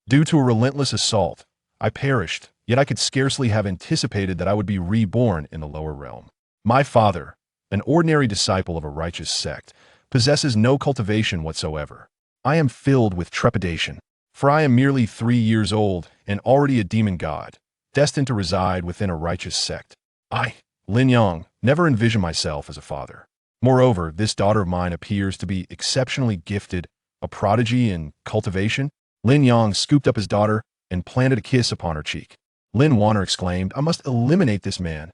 Due to a relentless assault, I perished, yet I could scarcely have anticipated that I would be reborn in the lower realm. My father, an ordinary disciple of a righteous sect, possesses no cultivation whatsoever. I am filled with trepidation, for I am merely 3 years old and already a demon god, destined to reside within a righteous sect. I, Lin Yang, never envisioned myself as a father. Moreover, this daughter of mine appears to be exceptionally gifted, a prodigy in cultivation. Lin Yang scooped up his daughter and planted a kiss upon her cheek. Lin Wan'er exclaimed, "I must eliminate this man."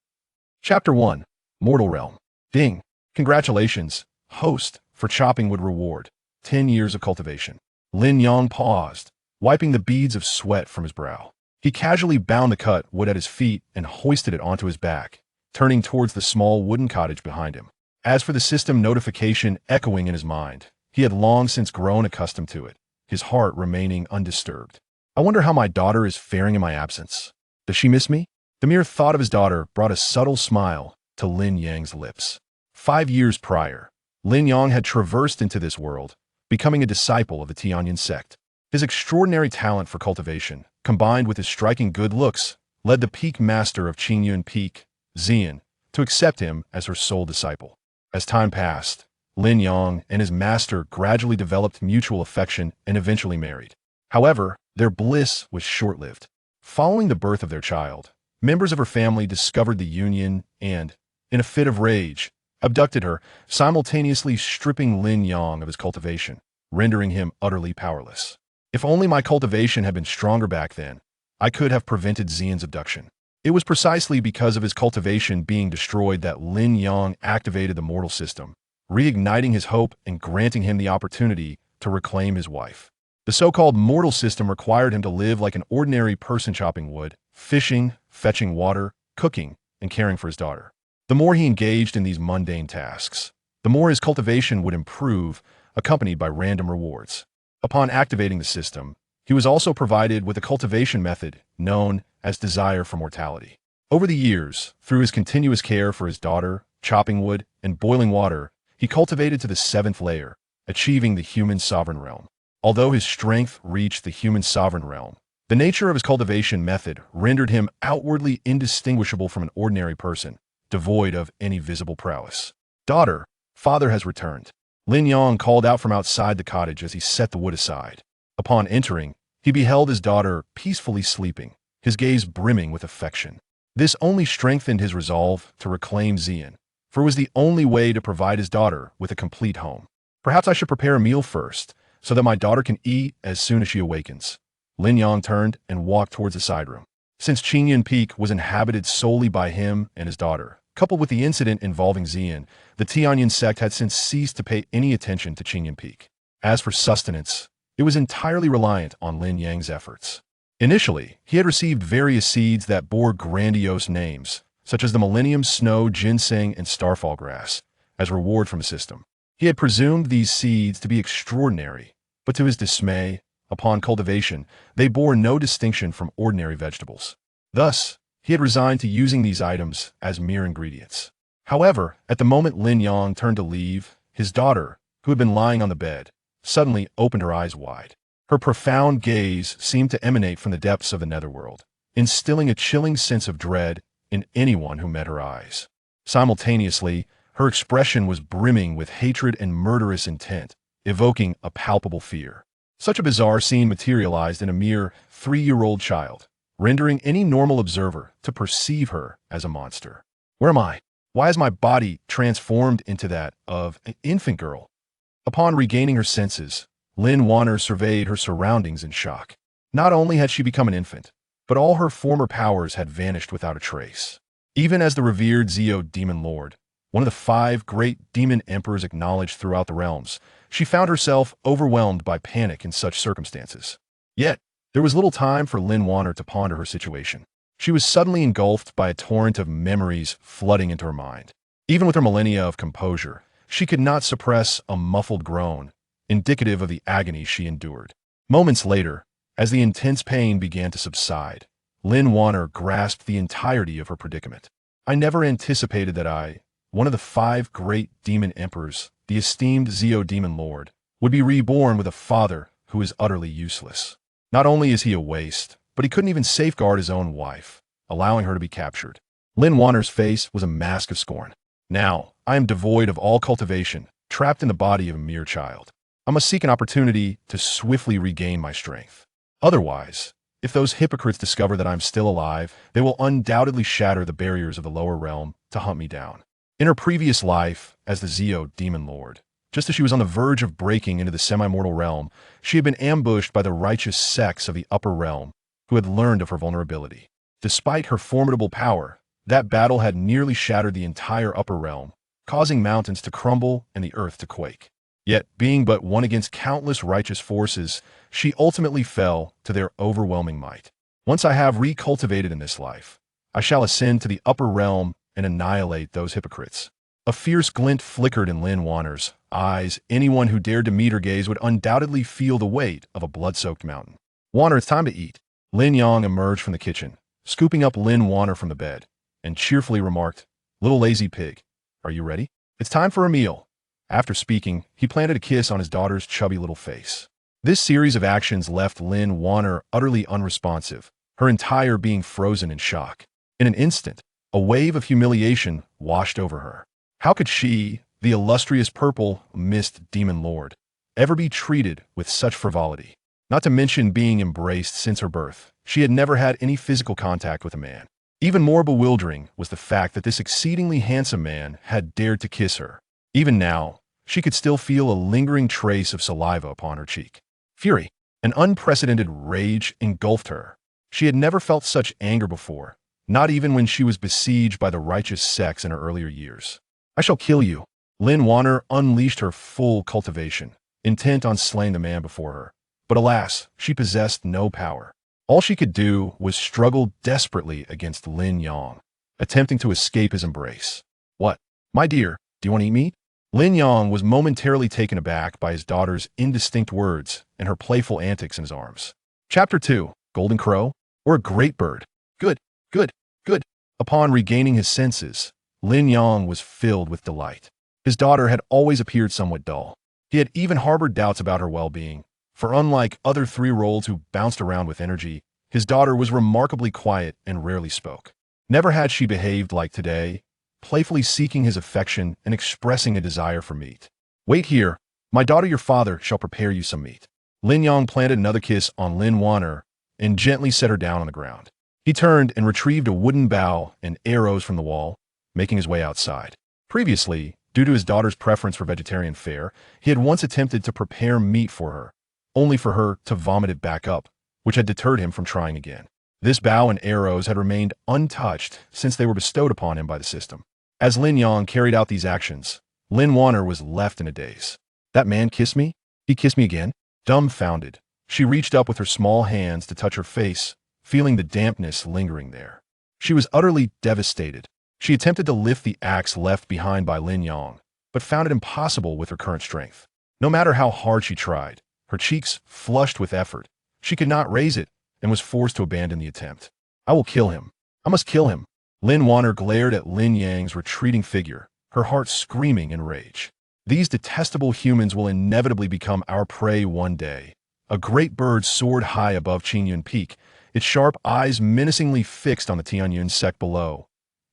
Chapter 1. Mortal Realm. Ding. Congratulations, host, for chopping wood reward. 10 years of cultivation. Lin Yang paused, wiping the beads of sweat from his brow. He casually bound the cut wood at his feet and hoisted it onto his back, turning towards the small wooden cottage behind him. As for the system notification echoing in his mind, he had long since grown accustomed to it, his heart remaining undisturbed. I wonder how my daughter is faring in my absence. Does she miss me? The mere thought of his daughter brought a subtle smile to Lin Yang's lips. 5 years prior, Lin Yang had traversed into this world, becoming a disciple of the Tianyan sect. His extraordinary talent for cultivation, combined with his striking good looks, led the peak master of Qingyun Peak, Xian, to accept him as her sole disciple. As time passed, Lin Yang and his master gradually developed mutual affection and eventually married. However, their bliss was short-lived. Following the birth of their child, members of her family discovered the union and, in a fit of rage, abducted her, simultaneously stripping Lin Yang of his cultivation, rendering him utterly powerless. If only my cultivation had been stronger back then, I could have prevented Xian's abduction. It was precisely because of his cultivation being destroyed that Lin Yang activated the mortal system, reigniting his hope and granting him the opportunity to reclaim his wife. The so-called mortal system required him to live like an ordinary person, chopping wood, fishing, fetching water, cooking, and caring for his daughter. The more he engaged in these mundane tasks, the more his cultivation would improve, accompanied by random rewards. Upon activating the system, he was also provided with a cultivation method known as desire for mortality. Over the years, through his continuous care for his daughter, chopping wood, and boiling water, he cultivated to the 7th layer, achieving the human sovereign realm. Although his strength reached the human sovereign realm, the nature of his cultivation method rendered him outwardly indistinguishable from an ordinary person, devoid of any visible prowess. "Daughter, father has returned." Lin Yang called out from outside the cottage as he set the wood aside. Upon entering, he beheld his daughter peacefully sleeping, his gaze brimming with affection. This only strengthened his resolve to reclaim Xian, for it was the only way to provide his daughter with a complete home. "Perhaps I should prepare a meal first, so that my daughter can eat as soon as she awakens." Lin Yang turned and walked towards the side room. Since Qingyun Peak was inhabited solely by him and his daughter, coupled with the incident involving Xian, the Tianyan sect had since ceased to pay any attention to Qingyun Peak. As for sustenance, it was entirely reliant on Lin Yang's efforts. Initially, he had received various seeds that bore grandiose names, such as the Millennium Snow, Ginseng, and Starfall Grass, as reward from the system. He had presumed these seeds to be extraordinary, but to his dismay, upon cultivation, they bore no distinction from ordinary vegetables. Thus, he had resigned to using these items as mere ingredients. However, at the moment Lin Yang turned to leave, his daughter, who had been lying on the bed, suddenly opened her eyes wide. Her profound gaze seemed to emanate from the depths of the netherworld, instilling a chilling sense of dread in anyone who met her eyes. Simultaneously, her expression was brimming with hatred and murderous intent, evoking a palpable fear. Such a bizarre scene materialized in a mere 3-year-old child, rendering any normal observer to perceive her as a monster. Where am I? Why is my body transformed into that of an infant girl? Upon regaining her senses, Lin Wan'er surveyed her surroundings in shock. Not only had she become an infant, but all her former powers had vanished without a trace. Even as the revered Zio Demon Lord, one of the 5 great demon emperors acknowledged throughout the realms, she found herself overwhelmed by panic in such circumstances. Yet, there was little time for Lin Wan'er to ponder her situation. She was suddenly engulfed by a torrent of memories flooding into her mind. Even with her millennia of composure, she could not suppress a muffled groan, indicative of the agony she endured. Moments later, as the intense pain began to subside, Lin Wan'er grasped the entirety of her predicament. "I never anticipated that I, one of the 5 great demon emperors, the esteemed Zio Demon Lord, would be reborn with a father who is utterly useless." Not only is he a waste, but he couldn't even safeguard his own wife, allowing her to be captured. Lin Wan'er's face was a mask of scorn. Now, I am devoid of all cultivation, trapped in the body of a mere child. I must seek an opportunity to swiftly regain my strength. Otherwise, if those hypocrites discover that I'm still alive, they will undoubtedly shatter the barriers of the lower realm to hunt me down. In her previous life as the Zeo Demon Lord, just as she was on the verge of breaking into the semi-mortal realm, she had been ambushed by the righteous sects of the upper realm, who had learned of her vulnerability. Despite her formidable power, that battle had nearly shattered the entire upper realm, causing mountains to crumble and the earth to quake. Yet, being but one against countless righteous forces, she ultimately fell to their overwhelming might. Once I have recultivated in this life, I shall ascend to the upper realm and annihilate those hypocrites. A fierce glint flickered in Lin Wan'er's eyes. Anyone who dared to meet her gaze would undoubtedly feel the weight of a blood-soaked mountain. Wan'er, it's time to eat. Lin Yang emerged from the kitchen, scooping up Lin Wan'er from the bed, and cheerfully remarked, "Little lazy pig, are you ready? It's time for a meal." After speaking, he planted a kiss on his daughter's chubby little face. This series of actions left Lin Wan'er utterly unresponsive, her entire being frozen in shock. In an instant, a wave of humiliation washed over her. How could she, the illustrious purple mist demon lord, ever be treated with such frivolity? Not to mention being embraced since her birth, she had never had any physical contact with a man. Even more bewildering was the fact that this exceedingly handsome man had dared to kiss her. Even now, she could still feel a lingering trace of saliva upon her cheek. Fury, an unprecedented rage engulfed her. She had never felt such anger before, not even when she was besieged by the righteous sects in her earlier years. "I shall kill you." Lin Wan'er unleashed her full cultivation, intent on slaying the man before her. But alas, she possessed no power. All she could do was struggle desperately against Lin Yang, attempting to escape his embrace. "What? My dear, do you want to eat meat?" Lin Yang was momentarily taken aback by his daughter's indistinct words and her playful antics in his arms. Chapter 2, Golden Crow, or a Great Bird. Good, good, good. Upon regaining his senses, Lin Yang was filled with delight. His daughter had always appeared somewhat dull. He had even harbored doubts about her well-being, for unlike other three-year-olds who bounced around with energy, his daughter was remarkably quiet and rarely spoke. Never had she behaved like today, playfully seeking his affection and expressing a desire for meat. "Wait here. My daughter, your father, shall prepare you some meat." Lin Yang planted another kiss on Lin Wan'er and gently set her down on the ground. He turned and retrieved a wooden bow and arrows from the wall, making his way outside. Previously, due to his daughter's preference for vegetarian fare, he had once attempted to prepare meat for her, only for her to vomit it back up, which had deterred him from trying again. This bow and arrows had remained untouched since they were bestowed upon him by the system. As Lin Yang carried out these actions, Lin Wan'er was left in a daze. "That man kissed me? He kissed me again?" Dumbfounded, she reached up with her small hands to touch her face, feeling the dampness lingering there. She was utterly devastated. She attempted to lift the axe left behind by Lin Yang, but found it impossible with her current strength. No matter how hard she tried, her cheeks flushed with effort, she could not raise it and was forced to abandon the attempt. "I will kill him. I must kill him." Lin Wan'er glared at Lin Yang's retreating figure, her heart screaming in rage. "These detestable humans will inevitably become our prey one day." A great bird soared high above Qingyun Peak, its sharp eyes menacingly fixed on the Tianyun sect below.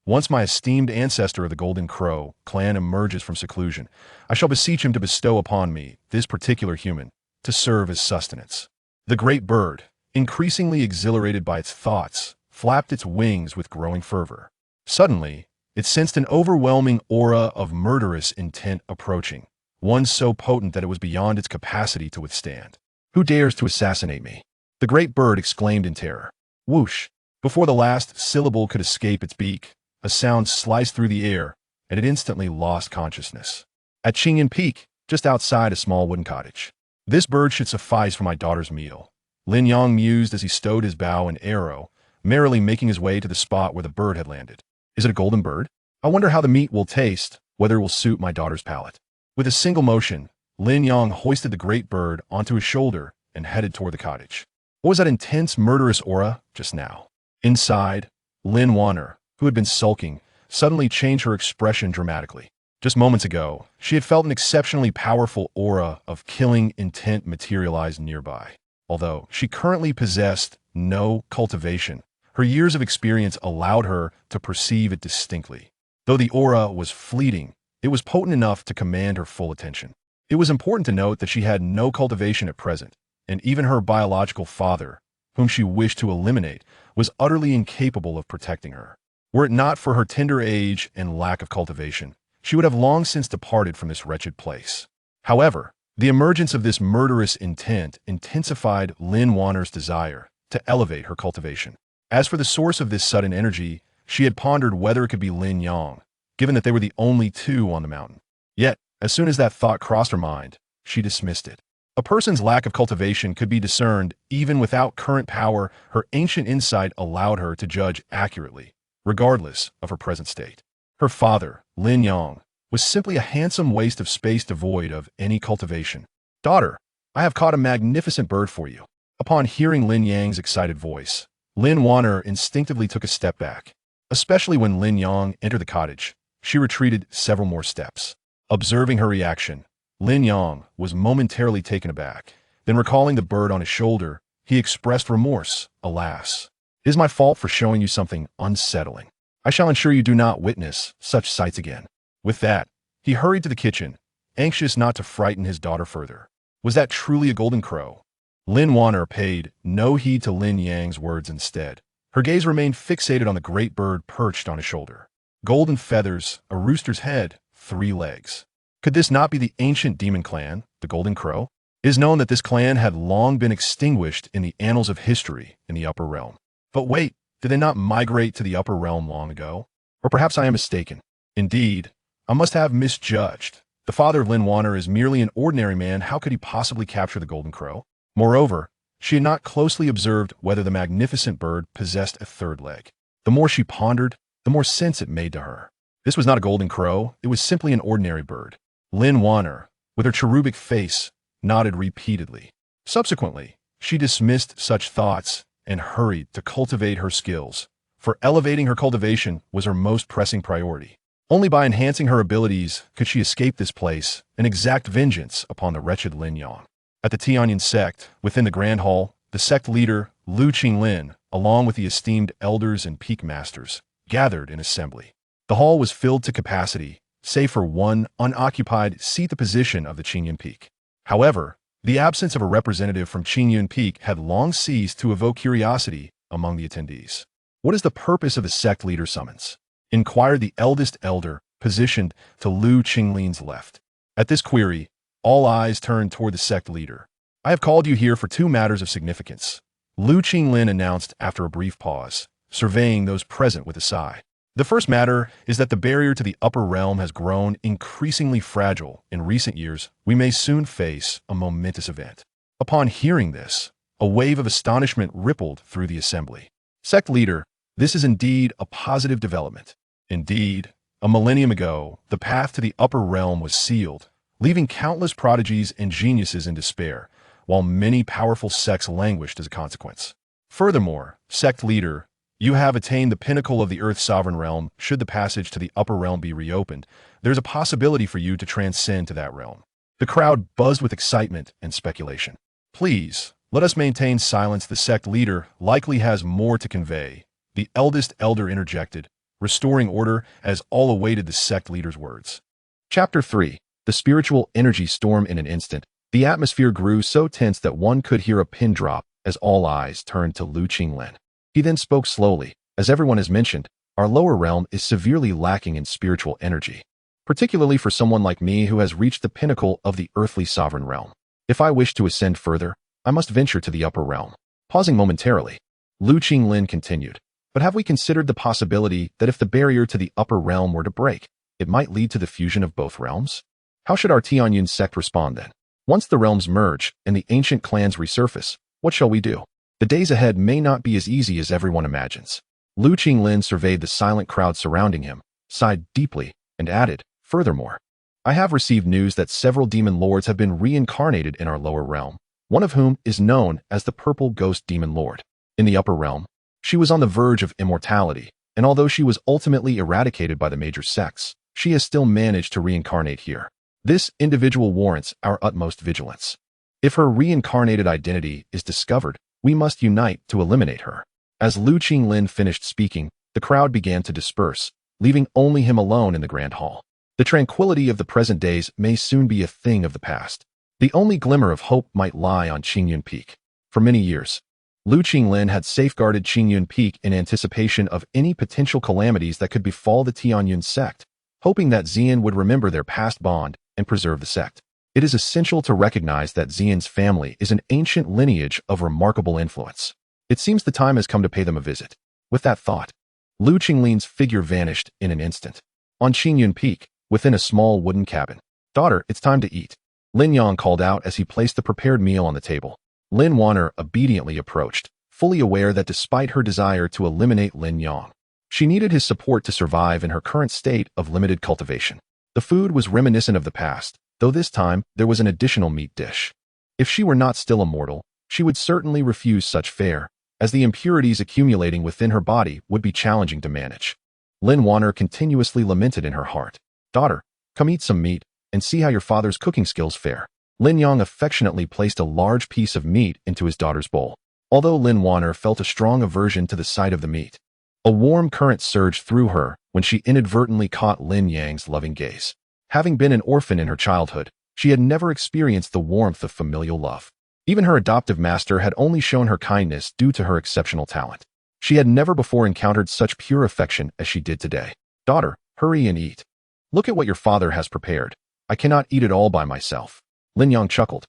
"Once my esteemed ancestor of the Golden Crow clan emerges from seclusion, I shall beseech him to bestow upon me this particular human to serve as sustenance." The great bird, increasingly exhilarated by its thoughts, flapped its wings with growing fervor. Suddenly, it sensed an overwhelming aura of murderous intent approaching, one so potent that it was beyond its capacity to withstand. "Who dares to assassinate me?" the great bird exclaimed in terror. Whoosh! Before the last syllable could escape its beak, a sound sliced through the air, and it instantly lost consciousness. At Qingyun Peak, just outside a small wooden cottage. "This bird should suffice for my daughter's meal," Lin Yang mused as he stowed his bow and arrow, merrily making his way to the spot where the bird had landed. "Is it a golden bird? I wonder how the meat will taste, whether it will suit my daughter's palate." With a single motion, Lin Yang hoisted the great bird onto his shoulder and headed toward the cottage. What was that intense, murderous aura just now? Inside, Lin Wan'er, who had been sulking, suddenly changed her expression dramatically. Just moments ago, she had felt an exceptionally powerful aura of killing intent materialize nearby. Although she currently possessed no cultivation, her years of experience allowed her to perceive it distinctly. Though the aura was fleeting, it was potent enough to command her full attention. It was important to note that she had no cultivation at present, and even her biological father, whom she wished to eliminate, was utterly incapable of protecting her. Were it not for her tender age and lack of cultivation, she would have long since departed from this wretched place. However, the emergence of this murderous intent intensified Lin Wan'er's desire to elevate her cultivation. As for the source of this sudden energy, she had pondered whether it could be Lin Yang, given that they were the only two on the mountain. Yet, as soon as that thought crossed her mind, she dismissed it. A person's lack of cultivation could be discerned even without current power. Her ancient insight allowed her to judge accurately, regardless of her present state. Her father, Lin Yang, was simply a handsome waste of space devoid of any cultivation. "Daughter, I have caught a magnificent bird for you." Upon hearing Lin Yang's excited voice, Lin Wan'er instinctively took a step back. Especially when Lin Yang entered the cottage, she retreated several more steps. Observing her reaction, Lin Yang was momentarily taken aback. Then recalling the bird on his shoulder, he expressed remorse. "Alas, it is my fault for showing you something unsettling. I shall ensure you do not witness such sights again." With that, he hurried to the kitchen, anxious not to frighten his daughter further. Was that truly a golden crow? Lin Wan'er paid no heed to Lin Yang's words. Instead, her gaze remained fixated on the great bird perched on his shoulder. Golden feathers, a rooster's head, 3 legs. Could this not be the ancient demon clan, the Golden Crow? It is known that this clan had long been extinguished in the annals of history in the upper realm. But wait, did they not migrate to the upper realm long ago? Or perhaps I am mistaken. Indeed, I must have misjudged. The father of Lin Wan'er is merely an ordinary man. How could he possibly capture the Golden Crow? Moreover, she had not closely observed whether the magnificent bird possessed a 3rd leg. The more she pondered, the more sense it made to her. This was not a golden crow, it was simply an ordinary bird. Lin Wan'er, with her cherubic face, nodded repeatedly. Subsequently, she dismissed such thoughts and hurried to cultivate her skills, for elevating her cultivation was her most pressing priority. Only by enhancing her abilities could she escape this place and exact vengeance upon the wretched Lin Yang. At the Tianyan sect, within the Grand Hall, the sect leader, Lu Qinglin, along with the esteemed elders and peak masters, gathered in assembly. The hall was filled to capacity, save for one unoccupied seat, the position of the Qingyun Peak. However, the absence of a representative from Qingyun Peak had long ceased to evoke curiosity among the attendees. "What is the purpose of the sect leader summons?" inquired the eldest elder, positioned to Lu Qinglin's left. At this query, all eyes turned toward the sect leader. "I have called you here for 2 matters of significance," Lu Qinglin announced after a brief pause, surveying those present with a sigh. "The first matter is that the barrier to the upper realm has grown increasingly fragile in recent years. We may soon face a momentous event." Upon hearing this, a wave of astonishment rippled through the assembly. "Sect leader, this is indeed a positive development." Indeed, a millennium ago, the path to the upper realm was sealed, leaving countless prodigies and geniuses in despair, while many powerful sects languished as a consequence. Furthermore, sect leader, you have attained the pinnacle of the Earth's sovereign realm. Should the passage to the upper realm be reopened, there's a possibility for you to transcend to that realm. The crowd buzzed with excitement and speculation. "Please, let us maintain silence. The sect leader likely has more to convey," the eldest elder interjected, restoring order as all awaited the sect leader's words. Chapter 3. The spiritual energy storm. In an instant, the atmosphere grew so tense that one could hear a pin drop as all eyes turned to Lu Qinglin. He then spoke slowly. "As everyone has mentioned, our lower realm is severely lacking in spiritual energy, particularly for someone like me who has reached the pinnacle of the earthly sovereign realm. If I wish to ascend further, I must venture to the upper realm." Pausing momentarily, Lu Qinglin continued, "But have we considered the possibility that if the barrier to the upper realm were to break, it might lead to the fusion of both realms? How should our Tianyun sect respond then? Once the realms merge and the ancient clans resurface, what shall we do? The days ahead may not be as easy as everyone imagines." Lu Qinglin surveyed the silent crowd surrounding him, sighed deeply, and added, "Furthermore, I have received news that several demon lords have been reincarnated in our lower realm, one of whom is known as the Purple Ghost Demon Lord. In the upper realm, she was on the verge of immortality, and although she was ultimately eradicated by the major sects, she has still managed to reincarnate here. This individual warrants our utmost vigilance." If her reincarnated identity is discovered, we must unite to eliminate her. As Lu Qinglin finished speaking, the crowd began to disperse, leaving only him alone in the grand hall. The tranquility of the present days may soon be a thing of the past. The only glimmer of hope might lie on Qingyun Peak. For many years, Lu Qinglin had safeguarded Qingyun Peak in anticipation of any potential calamities that could befall the Tianyun sect, hoping that Xian would remember their past bond and preserve the sect. It is essential to recognize that Xian's family is an ancient lineage of remarkable influence. It seems the time has come to pay them a visit. With that thought, Lu Qinglin's figure vanished in an instant. On Qingyun Peak, within a small wooden cabin. "Daughter, it's time to eat," Lin Yang called out as he placed the prepared meal on the table. Lin Wan'er obediently approached, fully aware that despite her desire to eliminate Lin Yang, she needed his support to survive in her current state of limited cultivation. The food was reminiscent of the past, though this time there was an additional meat dish. If she were not still immortal, she would certainly refuse such fare, as the impurities accumulating within her body would be challenging to manage. Lin Wan'er continuously lamented in her heart, "Daughter, come eat some meat, and see how your father's cooking skills fare." Lin Yang affectionately placed a large piece of meat into his daughter's bowl. Although Lin Wan'er felt a strong aversion to the sight of the meat, a warm current surged through her when she inadvertently caught Lin Yang's loving gaze. Having been an orphan in her childhood, she had never experienced the warmth of familial love. Even her adoptive master had only shown her kindness due to her exceptional talent. She had never before encountered such pure affection as she did today. "Daughter, hurry and eat. Look at what your father has prepared. I cannot eat it all by myself." Lin Yang chuckled.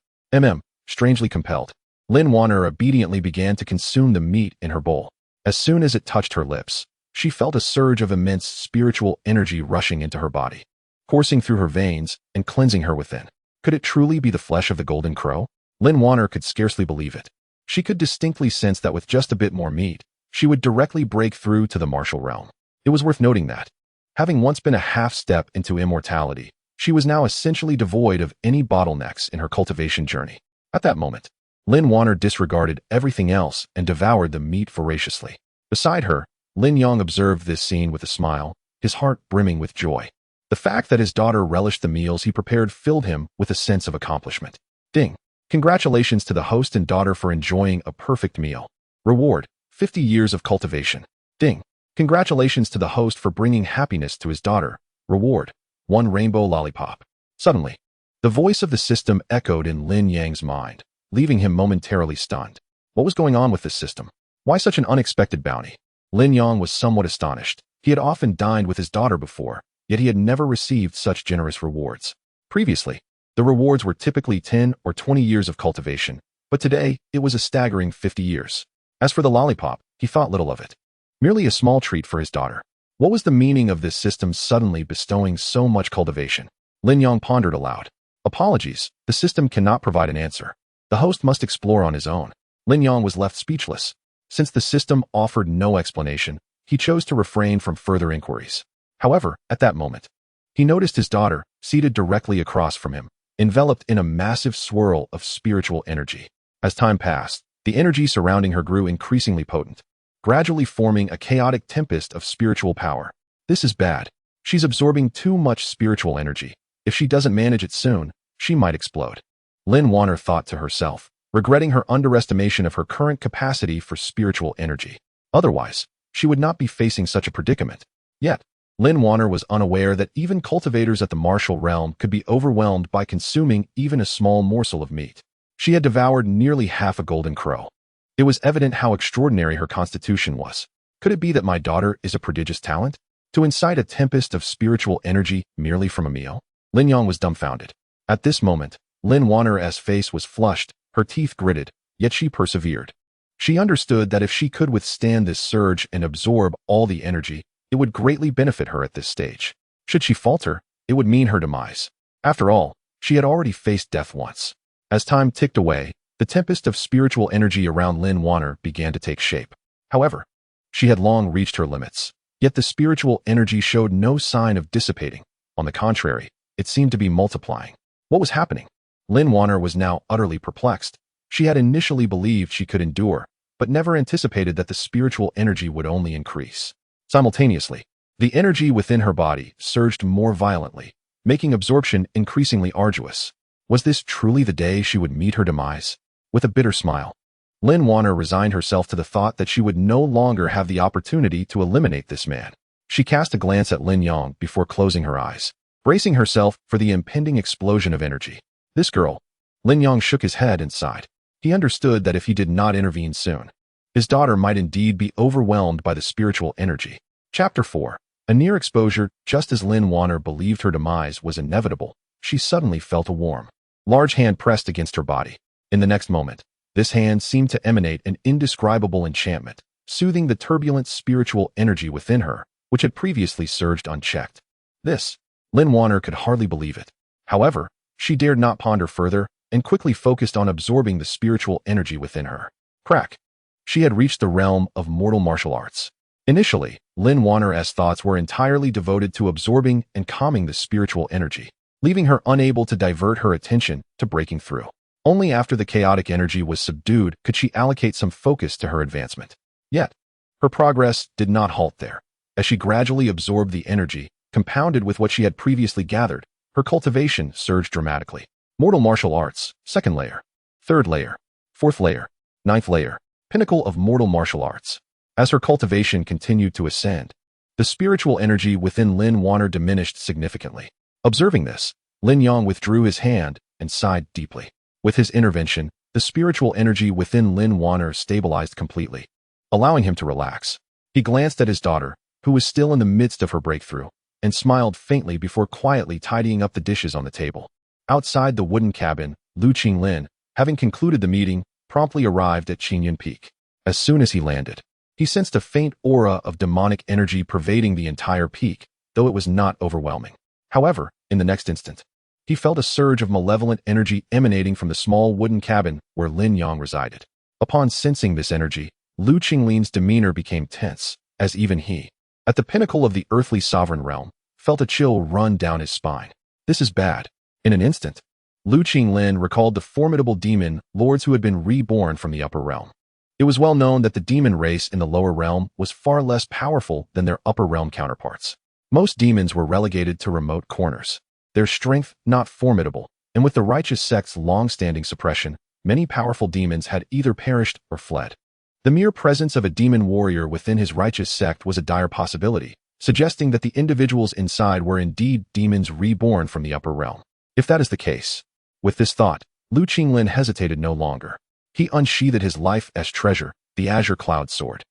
Strangely compelled. Lin Wan'er obediently began to consume the meat in her bowl. As soon as it touched her lips, she felt a surge of immense spiritual energy rushing into her body, coursing through her veins and cleansing her within. Could it truly be the flesh of the golden crow? Lin Wan'er could scarcely believe it. She could distinctly sense that with just a bit more meat, she would directly break through to the martial realm. It was worth noting that, having once been a half step into immortality, she was now essentially devoid of any bottlenecks in her cultivation journey. At that moment, Lin Wan'er disregarded everything else and devoured the meat voraciously. Beside her, Lin Yang observed this scene with a smile, his heart brimming with joy. The fact that his daughter relished the meals he prepared filled him with a sense of accomplishment. Ding! Congratulations to the host and daughter for enjoying a perfect meal. Reward: 50 years of cultivation. Ding! Congratulations to the host for bringing happiness to his daughter. Reward: 1 rainbow lollipop. Suddenly, the voice of the system echoed in Lin Yang's mind, leaving him momentarily stunned. What was going on with this system? Why such an unexpected bounty? Lin Yang was somewhat astonished. He had often dined with his daughter before, yet he had never received such generous rewards. Previously, the rewards were typically 10 or 20 years of cultivation, but today it was a staggering 50 years. As for the lollipop, he thought little of it. Merely a small treat for his daughter. What was the meaning of this system suddenly bestowing so much cultivation? Lin Yang pondered aloud. Apologies, the system cannot provide an answer. The host must explore on his own. Lin Yang was left speechless. Since the system offered no explanation, he chose to refrain from further inquiries. However, at that moment, he noticed his daughter, seated directly across from him, enveloped in a massive swirl of spiritual energy. As time passed, the energy surrounding her grew increasingly potent, gradually forming a chaotic tempest of spiritual power. This is bad. She's absorbing too much spiritual energy. If she doesn't manage it soon, she might explode. Lin Wan'er thought to herself, regretting her underestimation of her current capacity for spiritual energy. Otherwise, she would not be facing such a predicament. Yet, Lin Wan'er was unaware that even cultivators at the martial realm could be overwhelmed by consuming even a small morsel of meat. She had devoured nearly half a golden crow. It was evident how extraordinary her constitution was. Could it be that my daughter is a prodigious talent? To incite a tempest of spiritual energy merely from a meal? Lin Yang was dumbfounded. At this moment, Lin Wan'er's face was flushed, her teeth gritted, yet she persevered. She understood that if she could withstand this surge and absorb all the energy, it would greatly benefit her at this stage. Should she falter, it would mean her demise. After all, she had already faced death once. As time ticked away, the tempest of spiritual energy around Lin Wan'er began to take shape. However, she had long reached her limits. Yet the spiritual energy showed no sign of dissipating. On the contrary, it seemed to be multiplying. What was happening? Lin Wan'er was now utterly perplexed. She had initially believed she could endure, but never anticipated that the spiritual energy would only increase. Simultaneously, the energy within her body surged more violently, making absorption increasingly arduous. Was this truly the day she would meet her demise? With a bitter smile, Lin Wan'er resigned herself to the thought that she would no longer have the opportunity to eliminate this man. She cast a glance at Lin Yang before closing her eyes, bracing herself for the impending explosion of energy. This girl. Lin Yang shook his head and sighed. He understood that if he did not intervene soon, his daughter might indeed be overwhelmed by the spiritual energy. Chapter 4. A near exposure. Just as Lin Wan'er believed her demise was inevitable, she suddenly felt a warm, large hand pressed against her body. In the next moment, this hand seemed to emanate an indescribable enchantment, soothing the turbulent spiritual energy within her, which had previously surged unchecked. This, Lin Wan'er could hardly believe it. However, she dared not ponder further and quickly focused on absorbing the spiritual energy within her. Crack. She had reached the realm of mortal martial arts. Initially, Lin Wan'er's thoughts were entirely devoted to absorbing and calming the spiritual energy, leaving her unable to divert her attention to breaking through. Only after the chaotic energy was subdued could she allocate some focus to her advancement. Yet, her progress did not halt there. As she gradually absorbed the energy, compounded with what she had previously gathered, her cultivation surged dramatically. Mortal martial arts, 2nd layer, 3rd layer, 4th layer, 9th layer, pinnacle of mortal martial arts. As her cultivation continued to ascend, the spiritual energy within Lin Wan'er diminished significantly. Observing this, Lin Yang withdrew his hand and sighed deeply. With his intervention, the spiritual energy within Lin Wan'er stabilized completely, allowing him to relax. He glanced at his daughter, who was still in the midst of her breakthrough, and smiled faintly before quietly tidying up the dishes on the table. Outside the wooden cabin, Lu Qinglin, having concluded the meeting, promptly arrived at Qingyun Peak. As soon as he landed, he sensed a faint aura of demonic energy pervading the entire peak, though it was not overwhelming. However, in the next instant, he felt a surge of malevolent energy emanating from the small wooden cabin where Lin Yang resided. Upon sensing this energy, Lu Qinglin's demeanor became tense, as even he, at the pinnacle of the earthly sovereign realm, felt a chill run down his spine. This is bad. In an instant, Lu Qinglin recalled the formidable demon lords who had been reborn from the upper realm. It was well known that the demon race in the lower realm was far less powerful than their upper realm counterparts. Most demons were relegated to remote corners, their strength not formidable, and with the righteous sect's long-standing suppression, many powerful demons had either perished or fled. The mere presence of a demon warrior within his righteous sect was a dire possibility, suggesting that the individuals inside were indeed demons reborn from the upper realm. If that is the case, with this thought, Lu Qinglin hesitated no longer. He unsheathed his life's treasure, the azure cloud sword,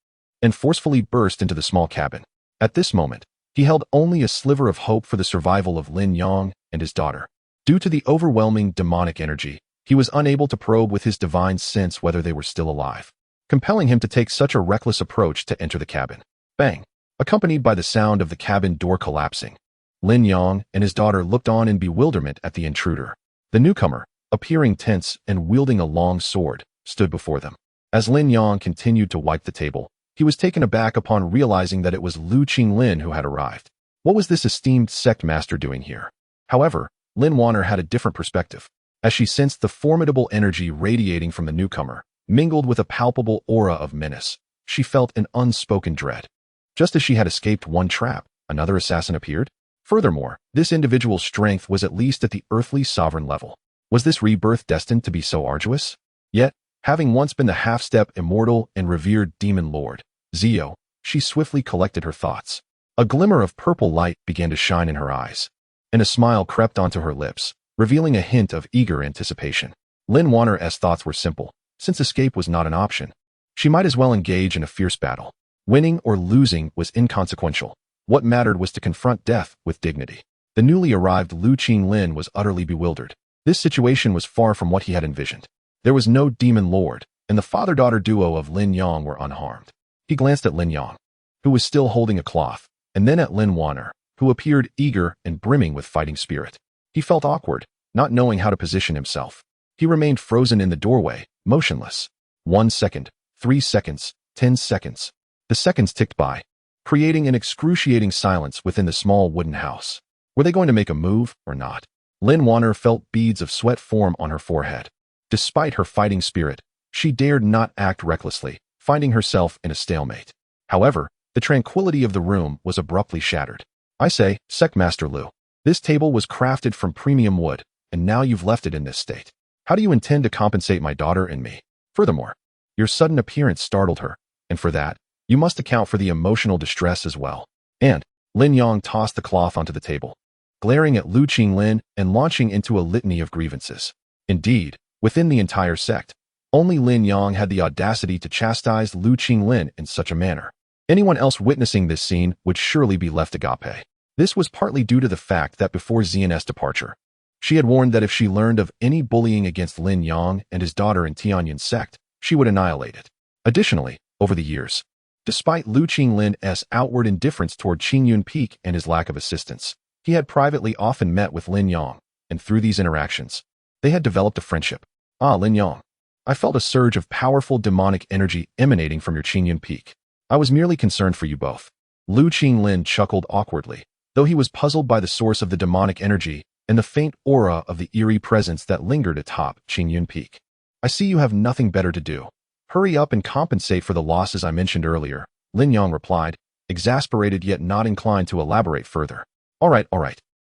and forcefully burst into the small cabin. At this moment, he held only a sliver of hope for the survival of Lin Yang and his daughter. Due to the overwhelming demonic energy, he was unable to probe with his divine sense whether they were still alive, compelling him to take such a reckless approach to enter the cabin. Bang! Accompanied by the sound of the cabin door collapsing, Lin Yang and his daughter looked on in bewilderment at the intruder. The newcomer, appearing tense and wielding a long sword, stood before them. As Lin Yang continued to wipe the table, he was taken aback upon realizing that it was Lu Qinglin who had arrived. What was this esteemed sect master doing here? However, Lin Wan'er had a different perspective. As she sensed the formidable energy radiating from the newcomer, mingled with a palpable aura of menace, she felt an unspoken dread. Just as she had escaped one trap, another assassin appeared. Furthermore, this individual's strength was at least at the earthly sovereign level. Was this rebirth destined to be so arduous? Yet, having once been the half-step immortal and revered demon lord, Zio, she swiftly collected her thoughts. A glimmer of purple light began to shine in her eyes, and a smile crept onto her lips, revealing a hint of eager anticipation. Lin Wan'er's thoughts were simple. Since escape was not an option, she might as well engage in a fierce battle. Winning or losing was inconsequential. What mattered was to confront death with dignity. The newly arrived Lu Qinglin was utterly bewildered. This situation was far from what he had envisioned. There was no demon lord, and the father-daughter duo of Lin Yang were unharmed. He glanced at Lin Yang, who was still holding a cloth, and then at Lin Wan'er, who appeared eager and brimming with fighting spirit. He felt awkward, not knowing how to position himself. He remained frozen in the doorway, motionless. 1 second, 3 seconds, 10 seconds. The seconds ticked by, creating an excruciating silence within the small wooden house. Were they going to make a move or not? Lin Wan'er felt beads of sweat form on her forehead. Despite her fighting spirit, she dared not act recklessly, finding herself in a stalemate. However, the tranquility of the room was abruptly shattered. I say, Sect Master Lu. This table was crafted from premium wood, and now you've left it in this state. How do you intend to compensate my daughter and me? Furthermore, your sudden appearance startled her, and for that, you must account for the emotional distress as well. And Lin Yang tossed the cloth onto the table, glaring at Lu Qinglin and launching into a litany of grievances. Indeed, within the entire sect, only Lin Yang had the audacity to chastise Lu Qinglin in such a manner. Anyone else witnessing this scene would surely be left agape. This was partly due to the fact that before Xian's departure, she had warned that if she learned of any bullying against Lin Yang and his daughter in Tianyin's sect, she would annihilate it. Additionally, over the years, despite Lu Qinglin's outward indifference toward Qingyun Peak and his lack of assistance, he had privately often met with Lin Yang, and through these interactions, they had developed a friendship. Ah, Lin Yang, I felt a surge of powerful demonic energy emanating from your Qingyun Peak. I was merely concerned for you both. Lu Qinglin chuckled awkwardly, though he was puzzled by the source of the demonic energy and the faint aura of the eerie presence that lingered atop Qingyun Peak. I see you have nothing better to do. Hurry up and compensate for the losses I mentioned earlier, Lin Yang replied, exasperated yet not inclined to elaborate further. All right.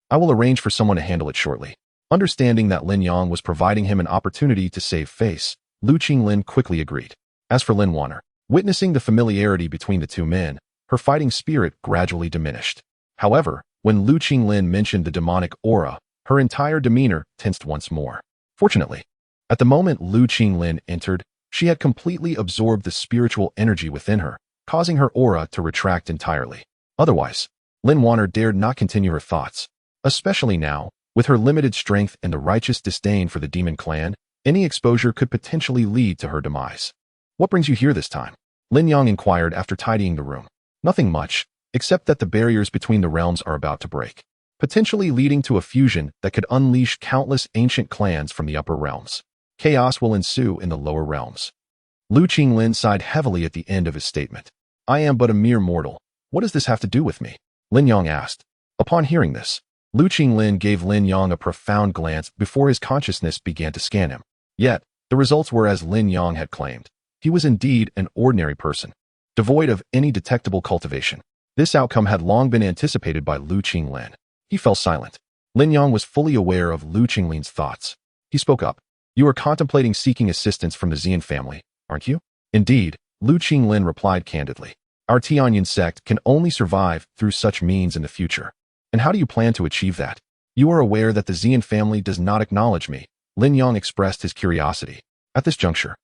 I will arrange for someone to handle it shortly. Understanding that Lin Yang was providing him an opportunity to save face, Lu Qinglin quickly agreed. As for Lin Wan'er, witnessing the familiarity between the two men, her fighting spirit gradually diminished. However, when Lu Qinglin mentioned the demonic aura, her entire demeanor tensed once more. Fortunately, at the moment Lu Qinglin entered, she had completely absorbed the spiritual energy within her, causing her aura to retract entirely. Otherwise, Lin Wan'er dared not continue her thoughts. Especially now, with her limited strength and the righteous disdain for the demon clan, any exposure could potentially lead to her demise. What brings you here this time? Lin Yang inquired after tidying the room. Nothing much, except that the barriers between the realms are about to break, potentially leading to a fusion that could unleash countless ancient clans from the upper realms. Chaos will ensue in the lower realms. Lu Qinglin sighed heavily at the end of his statement. I am but a mere mortal. What does this have to do with me? Lin Yang asked. Upon hearing this, Lu Qinglin gave Lin Yang a profound glance before his consciousness began to scan him. Yet, the results were as Lin Yang had claimed. He was indeed an ordinary person, devoid of any detectable cultivation. This outcome had long been anticipated by Lu Qinglin. He fell silent. Lin Yang was fully aware of Lu Qinglin's thoughts. He spoke up. You are contemplating seeking assistance from the Xian family, aren't you? Indeed, Lu Qinglin replied candidly. Our Tianyin sect can only survive through such means in the future. And how do you plan to achieve that? You are aware that the Xian family does not acknowledge me. Lin Yang expressed his curiosity. At this juncture,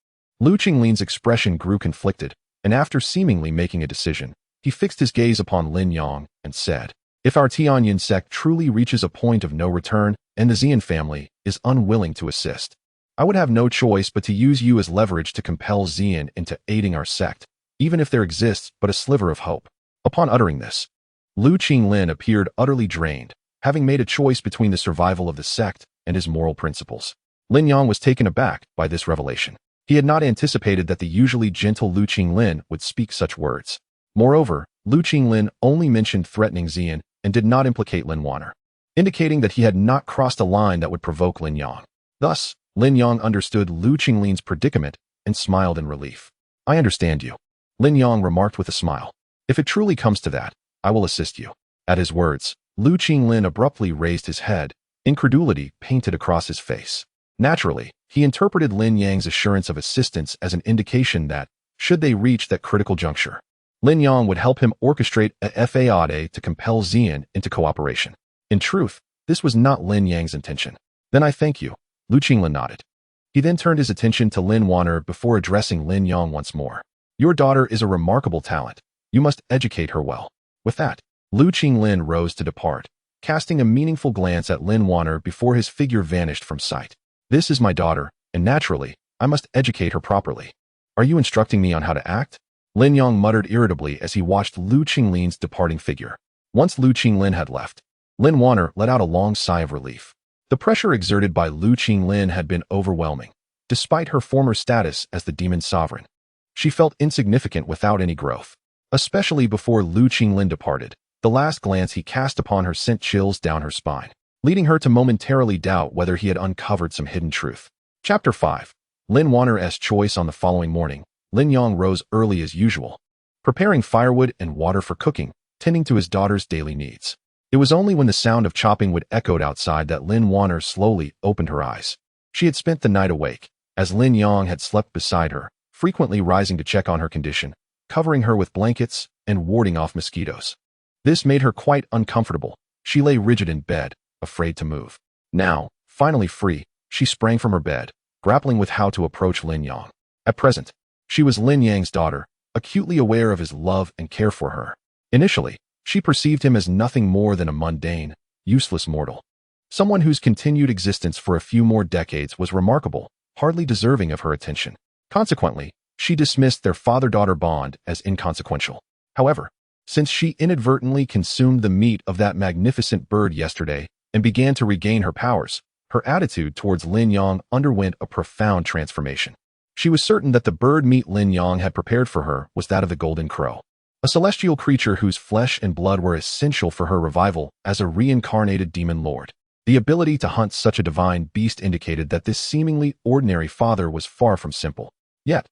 Lu Qinglin's expression grew conflicted, and after seemingly making a decision, he fixed his gaze upon Lin Yang and said, if our Tianyin sect truly reaches a point of no return and the Xian family is unwilling to assist, I would have no choice but to use you as leverage to compel Xian into aiding our sect, even if there exists but a sliver of hope. Upon uttering this, Lu Qinglin appeared utterly drained, having made a choice between the survival of the sect and his moral principles. Lin Yang was taken aback by this revelation. He had not anticipated that the usually gentle Lu Qinglin would speak such words. Moreover, Lu Qinglin only mentioned threatening Xian and did not implicate Lin Wan'er, indicating that he had not crossed a line that would provoke Lin Yang. Thus, Lin Yang understood Lu Qinglin's predicament and smiled in relief. I understand you, Lin Yang remarked with a smile. If it truly comes to that, I will assist you. At his words, Lu Qinglin abruptly raised his head, incredulity painted across his face. Naturally, he interpreted Lin Yang's assurance of assistance as an indication that, should they reach that critical juncture, Lin Yang would help him orchestrate a FAOD to compel Xian into cooperation. In truth, this was not Lin Yang's intention. Then I thank you, Lu Qinglin nodded. He then turned his attention to Lin Wan'er before addressing Lin Yang once more. Your daughter is a remarkable talent. You must educate her well. With that, Lu Qinglin rose to depart, casting a meaningful glance at Lin Wan'er before his figure vanished from sight. This is my daughter, and naturally, I must educate her properly. Are you instructing me on how to act? Lin Yang muttered irritably as he watched Lu Qinglin's departing figure. Once Lu Qinglin had left, Lin Wan'er let out a long sigh of relief. The pressure exerted by Lu Qinglin had been overwhelming, despite her former status as the demon sovereign. She felt insignificant without any growth. Especially before Lu Qinglin departed, the last glance he cast upon her sent chills down her spine, leading her to momentarily doubt whether he had uncovered some hidden truth. Chapter 5. Lin Wan'er's choice. On the following morning, Lin Yang rose early as usual, preparing firewood and water for cooking, tending to his daughter's daily needs. It was only when the sound of chopping wood echoed outside that Lin Wan'er slowly opened her eyes. She had spent the night awake, as Lin Yang had slept beside her, frequently rising to check on her condition, covering her with blankets and warding off mosquitoes. This made her quite uncomfortable. She lay rigid in bed, afraid to move. Now, finally free, she sprang from her bed, grappling with how to approach Lin Yang. At present, she was Lin Yang's daughter, acutely aware of his love and care for her. Initially, she perceived him as nothing more than a mundane, useless mortal. Someone whose continued existence for a few more decades was remarkable, hardly deserving of her attention. Consequently, she dismissed their father-daughter bond as inconsequential. However, since she inadvertently consumed the meat of that magnificent bird yesterday and began to regain her powers, her attitude towards Lin Yang underwent a profound transformation. She was certain that the bird meat Lin Yang had prepared for her was that of the golden crow, a celestial creature whose flesh and blood were essential for her revival as a reincarnated demon lord. The ability to hunt such a divine beast indicated that this seemingly ordinary father was far from simple. Yet,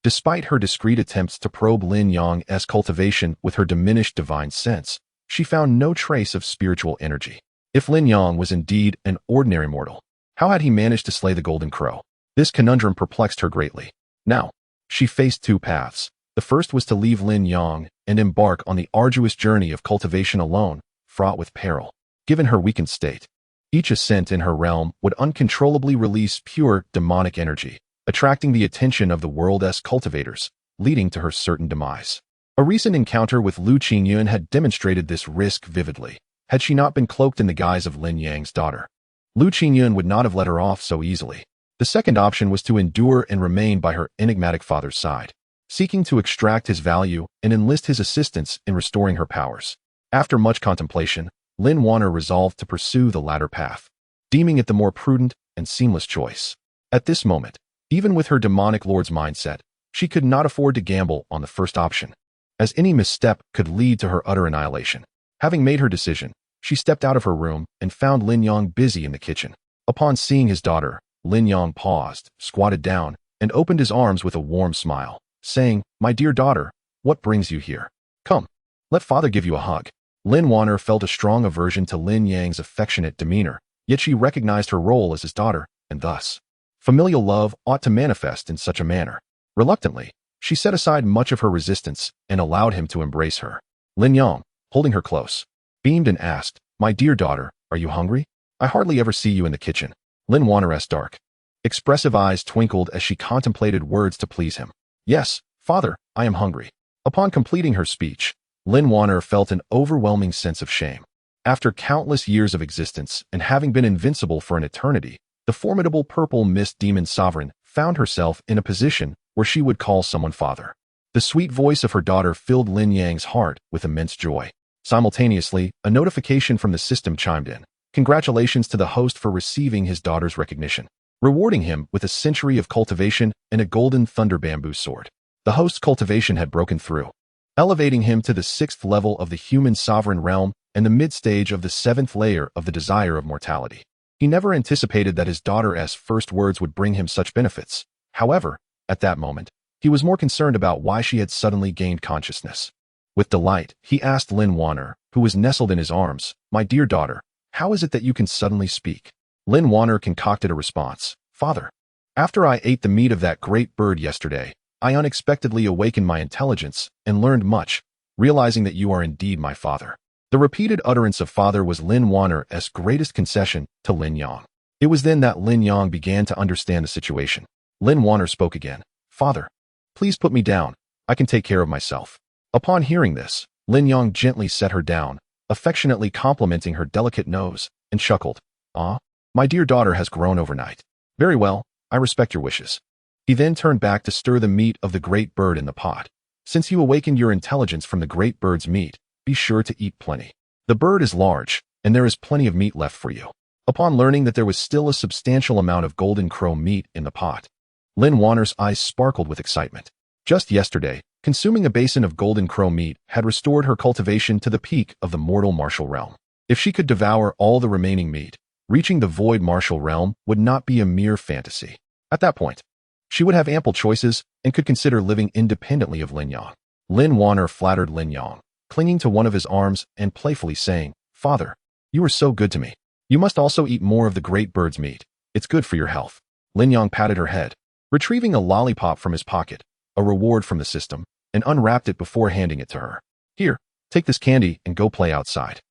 despite her discreet attempts to probe Lin Yang's cultivation with her diminished divine sense, she found no trace of spiritual energy. If Lin Yang was indeed an ordinary mortal, how had he managed to slay the golden crow? This conundrum perplexed her greatly. Now, she faced two paths. The first was to leave Lin Yang and embark on the arduous journey of cultivation alone, fraught with peril. Given her weakened state, each ascent in her realm would uncontrollably release pure demonic energy, attracting the attention of the world's cultivators, leading to her certain demise. A recent encounter with Lu Qingyun had demonstrated this risk vividly. Had she not been cloaked in the guise of Lin Yang's daughter, Lu Qingyun would not have let her off so easily. The second option was to endure and remain by her enigmatic father's side, seeking to extract his value and enlist his assistance in restoring her powers. After much contemplation, Lin Wan'er resolved to pursue the latter path, deeming it the more prudent and seamless choice. At this moment, even with her demonic lord's mindset, she could not afford to gamble on the first option, as any misstep could lead to her utter annihilation. Having made her decision, she stepped out of her room and found Lin Yang busy in the kitchen. Upon seeing his daughter, Lin Yang paused, squatted down, and opened his arms with a warm smile, saying, "My dear daughter, what brings you here? Come, let father give you a hug." Lin Wan'er felt a strong aversion to Lin Yang's affectionate demeanor, yet she recognized her role as his daughter, and thus, familial love ought to manifest in such a manner. Reluctantly, she set aside much of her resistance and allowed him to embrace her. Lin Yang, holding her close, beamed and asked, "My dear daughter, are you hungry? I hardly ever see you in the kitchen." Lin Wan'er's dark, expressive eyes twinkled as she contemplated words to please him. "Yes, father, I am hungry." Upon completing her speech, Lin Wan'er felt an overwhelming sense of shame. After countless years of existence and having been invincible for an eternity, the formidable purple mist demon sovereign found herself in a position where she would call someone father. The sweet voice of her daughter filled Lin Yang's heart with immense joy. Simultaneously, a notification from the system chimed in. Congratulations to the host for receiving his daughter's recognition, rewarding him with a century of cultivation and a golden thunder bamboo sword. The host's cultivation had broken through, elevating him to the 6th level of the human sovereign realm and the mid-stage of the 7th layer of the desire of mortality. He never anticipated that his daughter's first words would bring him such benefits. However, at that moment, he was more concerned about why she had suddenly gained consciousness. With delight, he asked Lin Wan'er, who was nestled in his arms, "My dear daughter, how is it that you can suddenly speak?" Lin Wan'er concocted a response. "Father, after I ate the meat of that great bird yesterday, I unexpectedly awakened my intelligence and learned much, realizing that you are indeed my father." The repeated utterance of father was Lin Wan'er's greatest concession to Lin Yang. It was then that Lin Yang began to understand the situation. Lin Wan'er spoke again. "Father, please put me down. I can take care of myself." Upon hearing this, Lin Yang gently set her down, affectionately complimenting her delicate nose, and chuckled. "Ah, my dear daughter has grown overnight. Very well, I respect your wishes." He then turned back to stir the meat of the great bird in the pot. "Since you awakened your intelligence from the great bird's meat, be sure to eat plenty. The bird is large, and there is plenty of meat left for you." Upon learning that there was still a substantial amount of golden crow meat in the pot, Lin Wan'er's eyes sparkled with excitement. Just yesterday, consuming a basin of golden crow meat had restored her cultivation to the peak of the mortal martial realm. If she could devour all the remaining meat, reaching the void martial realm would not be a mere fantasy. At that point, she would have ample choices and could consider living independently of Lin Yang. Lin Wan'er flattered Lin Yang, clinging to one of his arms and playfully saying, Father, you are so good to me. You must also eat more of the great bird's meat. It's good for your health. Lin Yang patted her head, retrieving a lollipop from his pocket, a reward from the system, and unwrapped it before handing it to her. Here, take this candy and go play outside.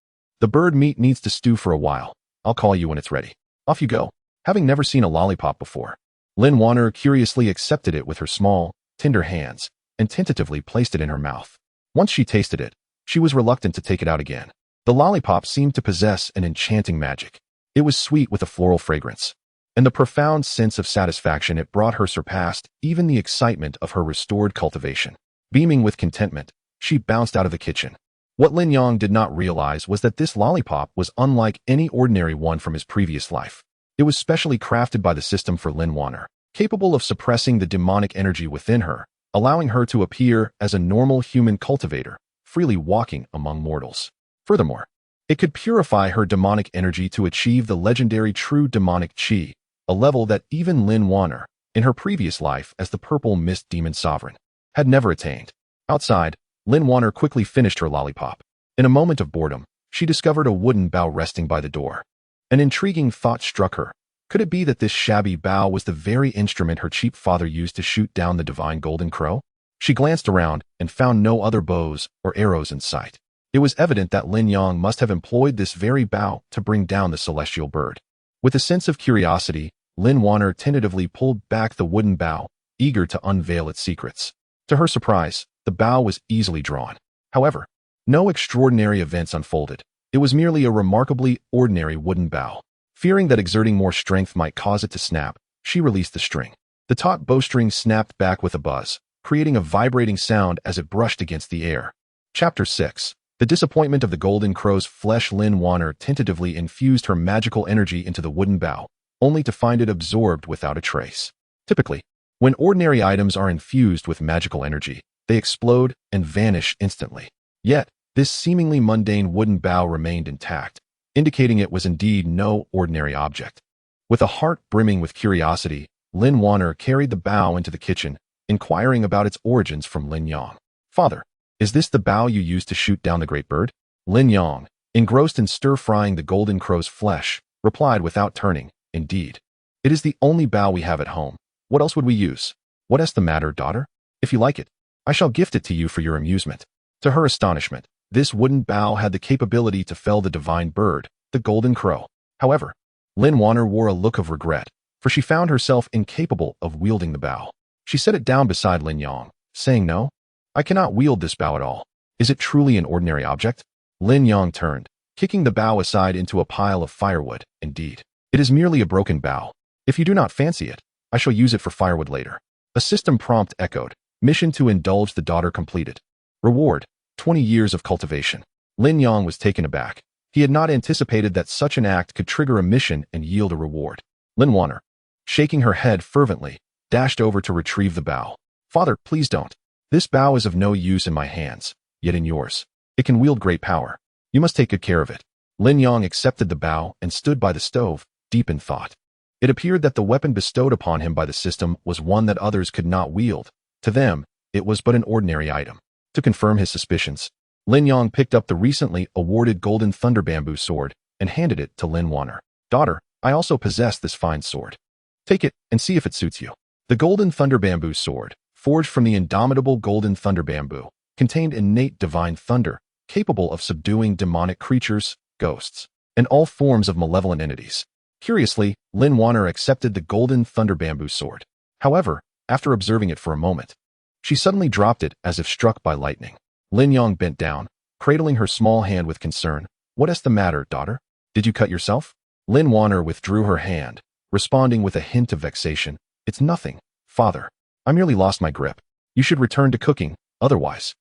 The bird meat needs to stew for a while. I'll call you when it's ready. Off you go. Having never seen a lollipop before, Lin Wan'er curiously accepted it with her small, tender hands and tentatively placed it in her mouth. Once she tasted it, she was reluctant to take it out again. The lollipop seemed to possess an enchanting magic. It was sweet with a floral fragrance, and the profound sense of satisfaction it brought her surpassed even the excitement of her restored cultivation. Beaming with contentment, she bounced out of the kitchen. What Lin Yang did not realize was that this lollipop was unlike any ordinary one from his previous life. It was specially crafted by the system for Lin Wan'er, capable of suppressing the demonic energy within her, allowing her to appear as a normal human cultivator, freely walking among mortals. Furthermore, it could purify her demonic energy to achieve the legendary true demonic chi, a level that even Lin Wan'er, in her previous life as the purple mist demon sovereign, had never attained. Outside, Lin Wan'er quickly finished her lollipop. In a moment of boredom, she discovered a wooden bow resting by the door. An intriguing thought struck her. Could it be that this shabby bow was the very instrument her cheap father used to shoot down the divine golden crow? She glanced around and found no other bows or arrows in sight. It was evident that Lin Yang must have employed this very bow to bring down the celestial bird. With a sense of curiosity, Lin Wan'er tentatively pulled back the wooden bow, eager to unveil its secrets. To her surprise, the bow was easily drawn. However, no extraordinary events unfolded. It was merely a remarkably ordinary wooden bow. Fearing that exerting more strength might cause it to snap, she released the string. The taut bowstring snapped back with a buzz, creating a vibrating sound as it brushed against the air. Chapter 6. The disappointment of the golden crow's flesh. Lin Wan'er tentatively infused her magical energy into the wooden bow, only to find it absorbed without a trace. Typically, when ordinary items are infused with magical energy, they explode and vanish instantly. Yet, this seemingly mundane wooden bow remained intact, indicating it was indeed no ordinary object. With a heart brimming with curiosity, Lin Wan'er carried the bow into the kitchen, inquiring about its origins from Lin Yang. Father, is this the bow you used to shoot down the great bird? Lin Yang, engrossed in stir-frying the golden crow's flesh, replied without turning, Indeed. It is the only bow we have at home. What else would we use? What is the matter, daughter? If you like it, I shall gift it to you for your amusement. To her astonishment, this wooden bow had the capability to fell the divine bird, the golden crow. However, Lin Wan'er wore a look of regret, for she found herself incapable of wielding the bow. She set it down beside Lin Yang, saying, No, I cannot wield this bow at all. Is it truly an ordinary object? Lin Yang turned, kicking the bow aside into a pile of firewood. Indeed, it is merely a broken bow. If you do not fancy it, I shall use it for firewood later. A system prompt echoed. Mission to indulge the daughter completed. Reward, 20 years of cultivation. Lin Yang was taken aback. He had not anticipated that such an act could trigger a mission and yield a reward. Lin Wan'er, shaking her head fervently, dashed over to retrieve the bow. Father, please don't. This bow is of no use in my hands, yet in yours. It can wield great power. You must take good care of it. Lin Yang accepted the bow and stood by the stove, deep in thought. It appeared that the weapon bestowed upon him by the system was one that others could not wield. To them, it was but an ordinary item. To confirm his suspicions, Lin Yang picked up the recently awarded golden thunder bamboo sword and handed it to Lin Wan'er. Daughter, I also possess this fine sword. Take it and see if it suits you. The golden thunder bamboo sword, forged from the indomitable golden thunder bamboo, contained innate divine thunder, capable of subduing demonic creatures, ghosts, and all forms of malevolent entities. Curiously, Lin Wan'er accepted the golden thunder bamboo sword. However, after observing it for a moment, she suddenly dropped it as if struck by lightning. Lin Yang bent down, cradling her small hand with concern. What is the matter, daughter? Did you cut yourself? Lin Wan'er withdrew her hand, responding with a hint of vexation. It's nothing, father. I merely lost my grip. You should return to cooking, otherwise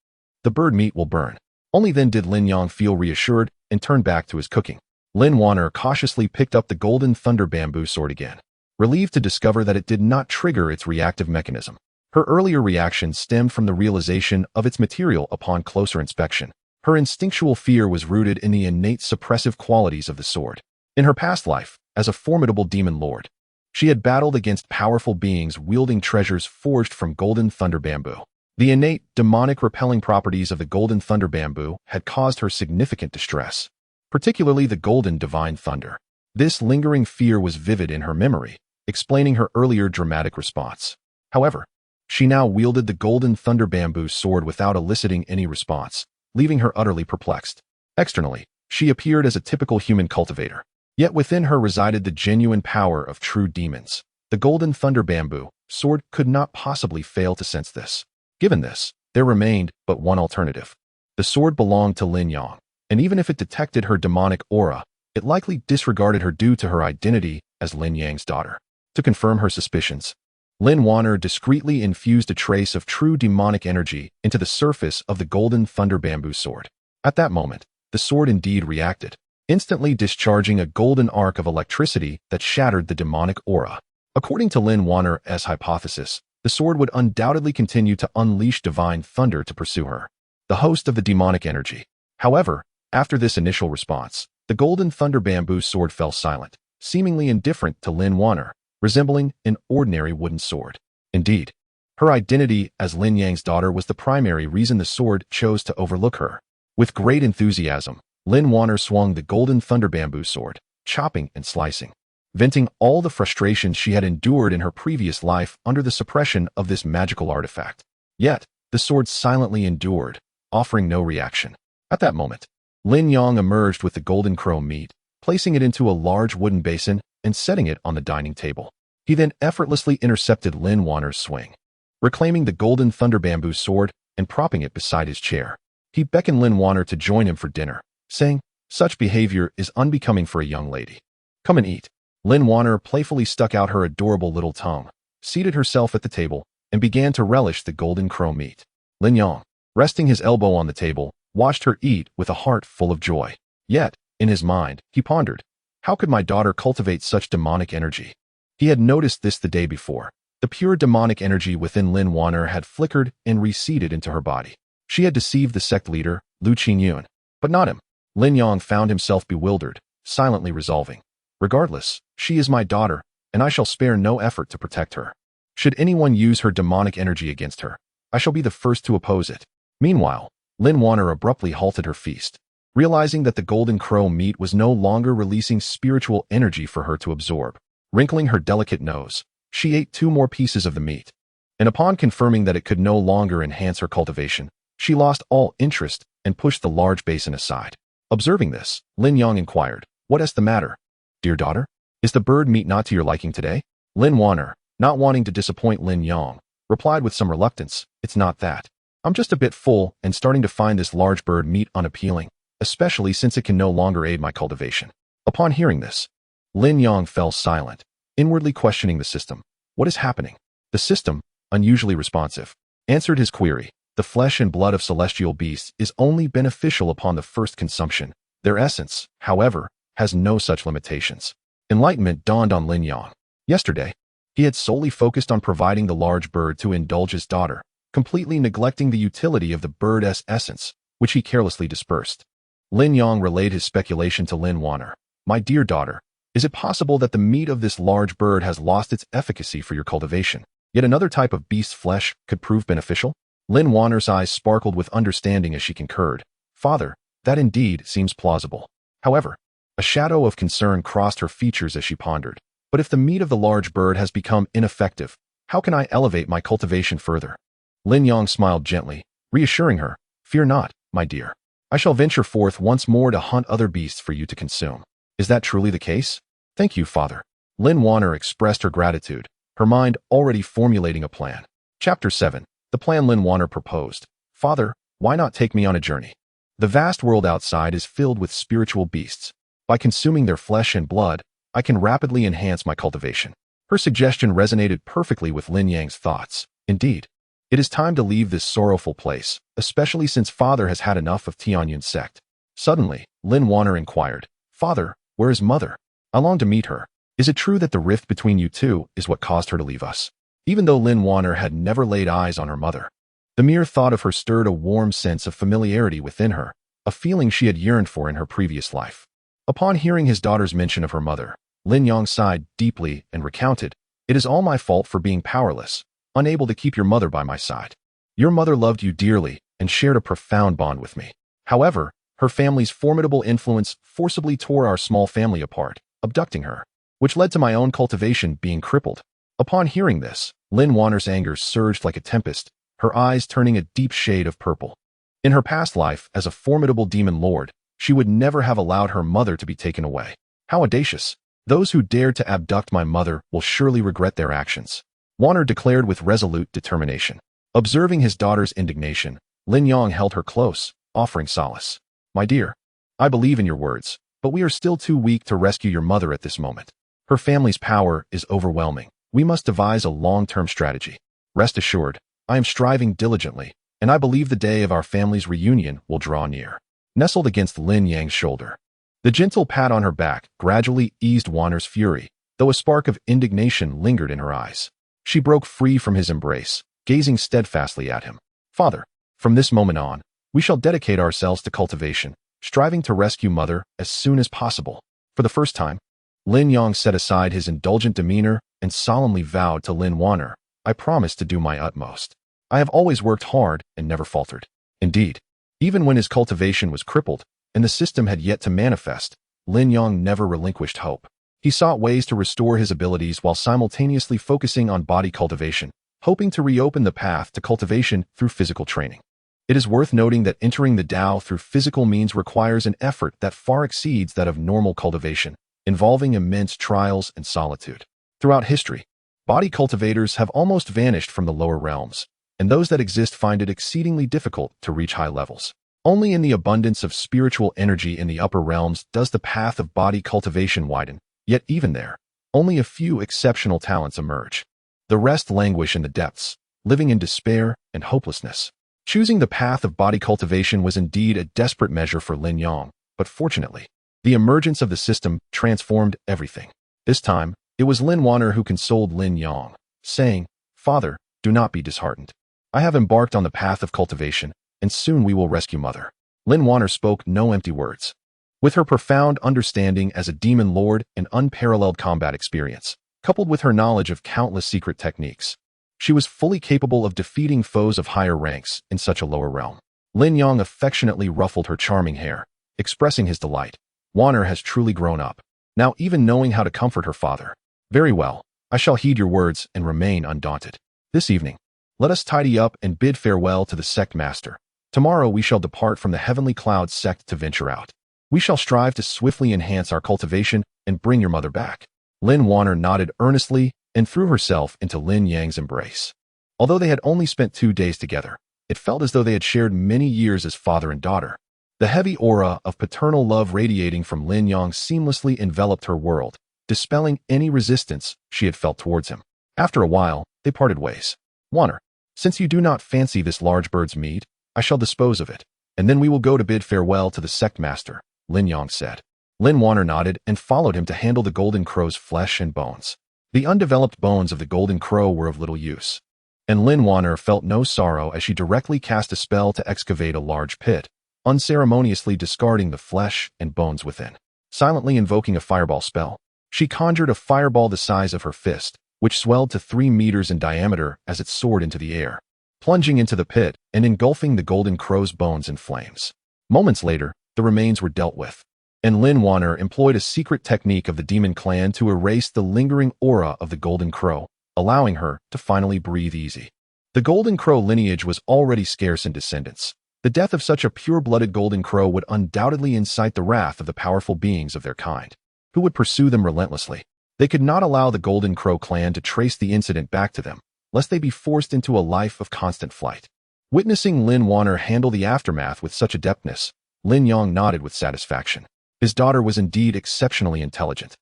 the bird meat will burn. Only then did Lin Yang feel reassured and turn back to his cooking. Lin Wan'er cautiously picked up the golden thunder bamboo sword again, relieved to discover that it did not trigger its reactive mechanism. Her earlier reaction stemmed from the realization of its material upon closer inspection. Her instinctual fear was rooted in the innate suppressive qualities of the sword. In her past life, as a formidable demon lord, she had battled against powerful beings wielding treasures forged from golden thunder bamboo. The innate, demonic repelling properties of the golden thunder bamboo had caused her significant distress. particularly the golden divine thunder. This lingering fear was vivid in her memory, explaining her earlier dramatic response. However, she now wielded the golden thunder bamboo sword without eliciting any response, leaving her utterly perplexed. Externally, she appeared as a typical human cultivator. Yet within her resided the genuine power of true demons. The golden thunder bamboo sword could not possibly fail to sense this. Given this, there remained but one alternative. The sword belonged to Lin Yang, and even if it detected her demonic aura, it likely disregarded her due to her identity as Lin Yang's daughter. To confirm her suspicions, Lin Wan'er discreetly infused a trace of true demonic energy into the surface of the golden thunder bamboo sword. At that moment, the sword indeed reacted, instantly discharging a golden arc of electricity that shattered the demonic aura. According to Lin Wan'er's hypothesis, the sword would undoubtedly continue to unleash divine thunder to pursue her, the host of the demonic energy. However, after this initial response, the golden thunder bamboo sword fell silent, seemingly indifferent to Lin Wan'er, resembling an ordinary wooden sword. Indeed, her identity as Lin Yang's daughter was the primary reason the sword chose to overlook her. With great enthusiasm, Lin Wan'er swung the golden thunder bamboo sword, chopping and slicing, venting all the frustrations she had endured in her previous life under the suppression of this magical artifact. Yet, the sword silently endured, offering no reaction. At that moment, Lin Yang emerged with the golden crow meat, placing it into a large wooden basin and setting it on the dining table. He then effortlessly intercepted Lin Wan'er's swing, reclaiming the golden thunder bamboo sword and propping it beside his chair. He beckoned Lin Wan'er to join him for dinner, saying, "Such behavior is unbecoming for a young lady. Come and eat." Lin Wan'er playfully stuck out her adorable little tongue, seated herself at the table, and began to relish the golden crow meat. Lin Yang, resting his elbow on the table, watched her eat with a heart full of joy. Yet, in his mind, he pondered, how could my daughter cultivate such demonic energy? He had noticed this the day before. The pure demonic energy within Lin Wan'er had flickered and receded into her body. She had deceived the sect leader, Lu Qingyun, but not him. Lin Yang found himself bewildered, silently resolving, regardless, she is my daughter, and I shall spare no effort to protect her. Should anyone use her demonic energy against her, I shall be the first to oppose it. Meanwhile, Lin Wan'er abruptly halted her feast, realizing that the golden crow meat was no longer releasing spiritual energy for her to absorb. Wrinkling her delicate nose, she ate 2 more pieces of the meat, and upon confirming that it could no longer enhance her cultivation, she lost all interest and pushed the large basin aside. Observing this, Lin Yang inquired, "What is the matter? Dear daughter, is the bird meat not to your liking today?" Lin Wan'er, not wanting to disappoint Lin Yang, replied with some reluctance, "It's not that. I'm just a bit full and starting to find this large bird meat unappealing, especially since it can no longer aid my cultivation." Upon hearing this, Lin Yang fell silent, inwardly questioning the system. What is happening? The system, unusually responsive, answered his query. The flesh and blood of celestial beasts is only beneficial upon the first consumption. Their essence, however, has no such limitations. Enlightenment dawned on Lin Yang. Yesterday, he had solely focused on providing the large bird to indulge his daughter, completely neglecting the utility of the bird's essence, which he carelessly dispersed. Lin Yang relayed his speculation to Lin Wan'er. "My dear daughter, is it possible that the meat of this large bird has lost its efficacy for your cultivation? Yet another type of beast's flesh could prove beneficial?" Lin Wan'er's eyes sparkled with understanding as she concurred. "Father, that indeed seems plausible." However, a shadow of concern crossed her features as she pondered. "But if the meat of the large bird has become ineffective, how can I elevate my cultivation further?" Lin Yang smiled gently, reassuring her, "Fear not, my dear. I shall venture forth once more to hunt other beasts for you to consume." "Is that truly the case?" "Thank you, father." Lin Wan'er expressed her gratitude, her mind already formulating a plan. Chapter 7. The plan Lin Wan'er proposed. "Father, why not take me on a journey? The vast world outside is filled with spiritual beasts. By consuming their flesh and blood, I can rapidly enhance my cultivation." Her suggestion resonated perfectly with Lin Yang's thoughts. Indeed, it is time to leave this sorrowful place, especially since father has had enough of Tianyun's sect. Suddenly, Lin Wan'er inquired, "Father, where is mother? I long to meet her. Is it true that the rift between you two is what caused her to leave us?" Even though Lin Wan'er had never laid eyes on her mother, the mere thought of her stirred a warm sense of familiarity within her, a feeling she had yearned for in her previous life. Upon hearing his daughter's mention of her mother, Lin Yang sighed deeply and recounted, "It is all my fault for being powerless, unable to keep your mother by my side. Your mother loved you dearly and shared a profound bond with me. However, Her family's formidable influence forcibly tore our small family apart, abducting her, which led to my own cultivation being crippled. Upon hearing this, Lin Wan'er's anger surged like a tempest, her eyes turning a deep shade of purple. In her past life as a formidable demon lord, she would never have allowed her mother to be taken away. How audacious! Those who dared to abduct my mother will surely regret their actions, Wan'er declared with resolute determination. Observing his daughter's indignation, Lin Yang held her close, offering solace. My dear, I believe in your words, but we are still too weak to rescue your mother at this moment. Her family's power is overwhelming. We must devise a long-term strategy. Rest assured, I am striving diligently, and I believe the day of our family's reunion will draw near. Nestled against Lin Yang's shoulder, the gentle pat on her back gradually eased Wan'er's fury, though a spark of indignation lingered in her eyes. She broke free from his embrace, gazing steadfastly at him. Father, from this moment on, we shall dedicate ourselves to cultivation, striving to rescue Mother as soon as possible. For the first time, Lin Yang set aside his indulgent demeanor and solemnly vowed to Lin Wan'er, I promise to do my utmost. I have always worked hard and never faltered. Indeed, even when his cultivation was crippled and the system had yet to manifest, Lin Yang never relinquished hope. He sought ways to restore his abilities while simultaneously focusing on body cultivation, hoping to reopen the path to cultivation through physical training. It is worth noting that entering the Dao through physical means requires an effort that far exceeds that of normal cultivation, involving immense trials and solitude. Throughout history, body cultivators have almost vanished from the lower realms, and those that exist find it exceedingly difficult to reach high levels. Only in the abundance of spiritual energy in the upper realms does the path of body cultivation widen, yet even there, only a few exceptional talents emerge. The rest languish in the depths, living in despair and hopelessness. Choosing the path of body cultivation was indeed a desperate measure for Lin Yang, but fortunately, the emergence of the system transformed everything. This time, it was Lin Wan'er who consoled Lin Yang, saying, Father, do not be disheartened. I have embarked on the path of cultivation, and soon we will rescue Mother. Lin Wan'er spoke no empty words. With her profound understanding as a demon lord and unparalleled combat experience, coupled with her knowledge of countless secret techniques, she was fully capable of defeating foes of higher ranks in such a lower realm. Lin Yang affectionately ruffled her charming hair, expressing his delight. Wan'er has truly grown up, now even knowing how to comfort her father. Very well, I shall heed your words and remain undaunted. This evening, let us tidy up and bid farewell to the sect master. Tomorrow we shall depart from the Heavenly Clouds sect to venture out. We shall strive to swiftly enhance our cultivation and bring your mother back. Lin Wan'er nodded earnestly and threw herself into Lin Yang's embrace. Although they had only spent 2 days together, it felt as though they had shared many years as father and daughter. The heavy aura of paternal love radiating from Lin Yang seamlessly enveloped her world, dispelling any resistance she had felt towards him. After a while, they parted ways. Wan'er, since you do not fancy this large bird's meat, I shall dispose of it, and then we will go to bid farewell to the sect master, Lin Yang said. Lin Wan'er nodded and followed him to handle the golden crow's flesh and bones. The undeveloped bones of the golden crow were of little use, and Lin Wan'er felt no sorrow as she directly cast a spell to excavate a large pit, unceremoniously discarding the flesh and bones within. Silently invoking a fireball spell, she conjured a fireball the size of her fist, which swelled to 3 meters in diameter as it soared into the air, plunging into the pit and engulfing the golden crow's bones in flames. Moments later, the remains were dealt with, and Lin Wan'er employed a secret technique of the demon clan to erase the lingering aura of the golden crow, allowing her to finally breathe easy. The golden crow lineage was already scarce in descendants. The death of such a pure-blooded golden crow would undoubtedly incite the wrath of the powerful beings of their kind, who would pursue them relentlessly. They could not allow the Golden Crow clan to trace the incident back to them, lest they be forced into a life of constant flight. Witnessing Lin Wan'er handle the aftermath with such adeptness, Lin Yang nodded with satisfaction. His daughter was indeed exceptionally intelligent,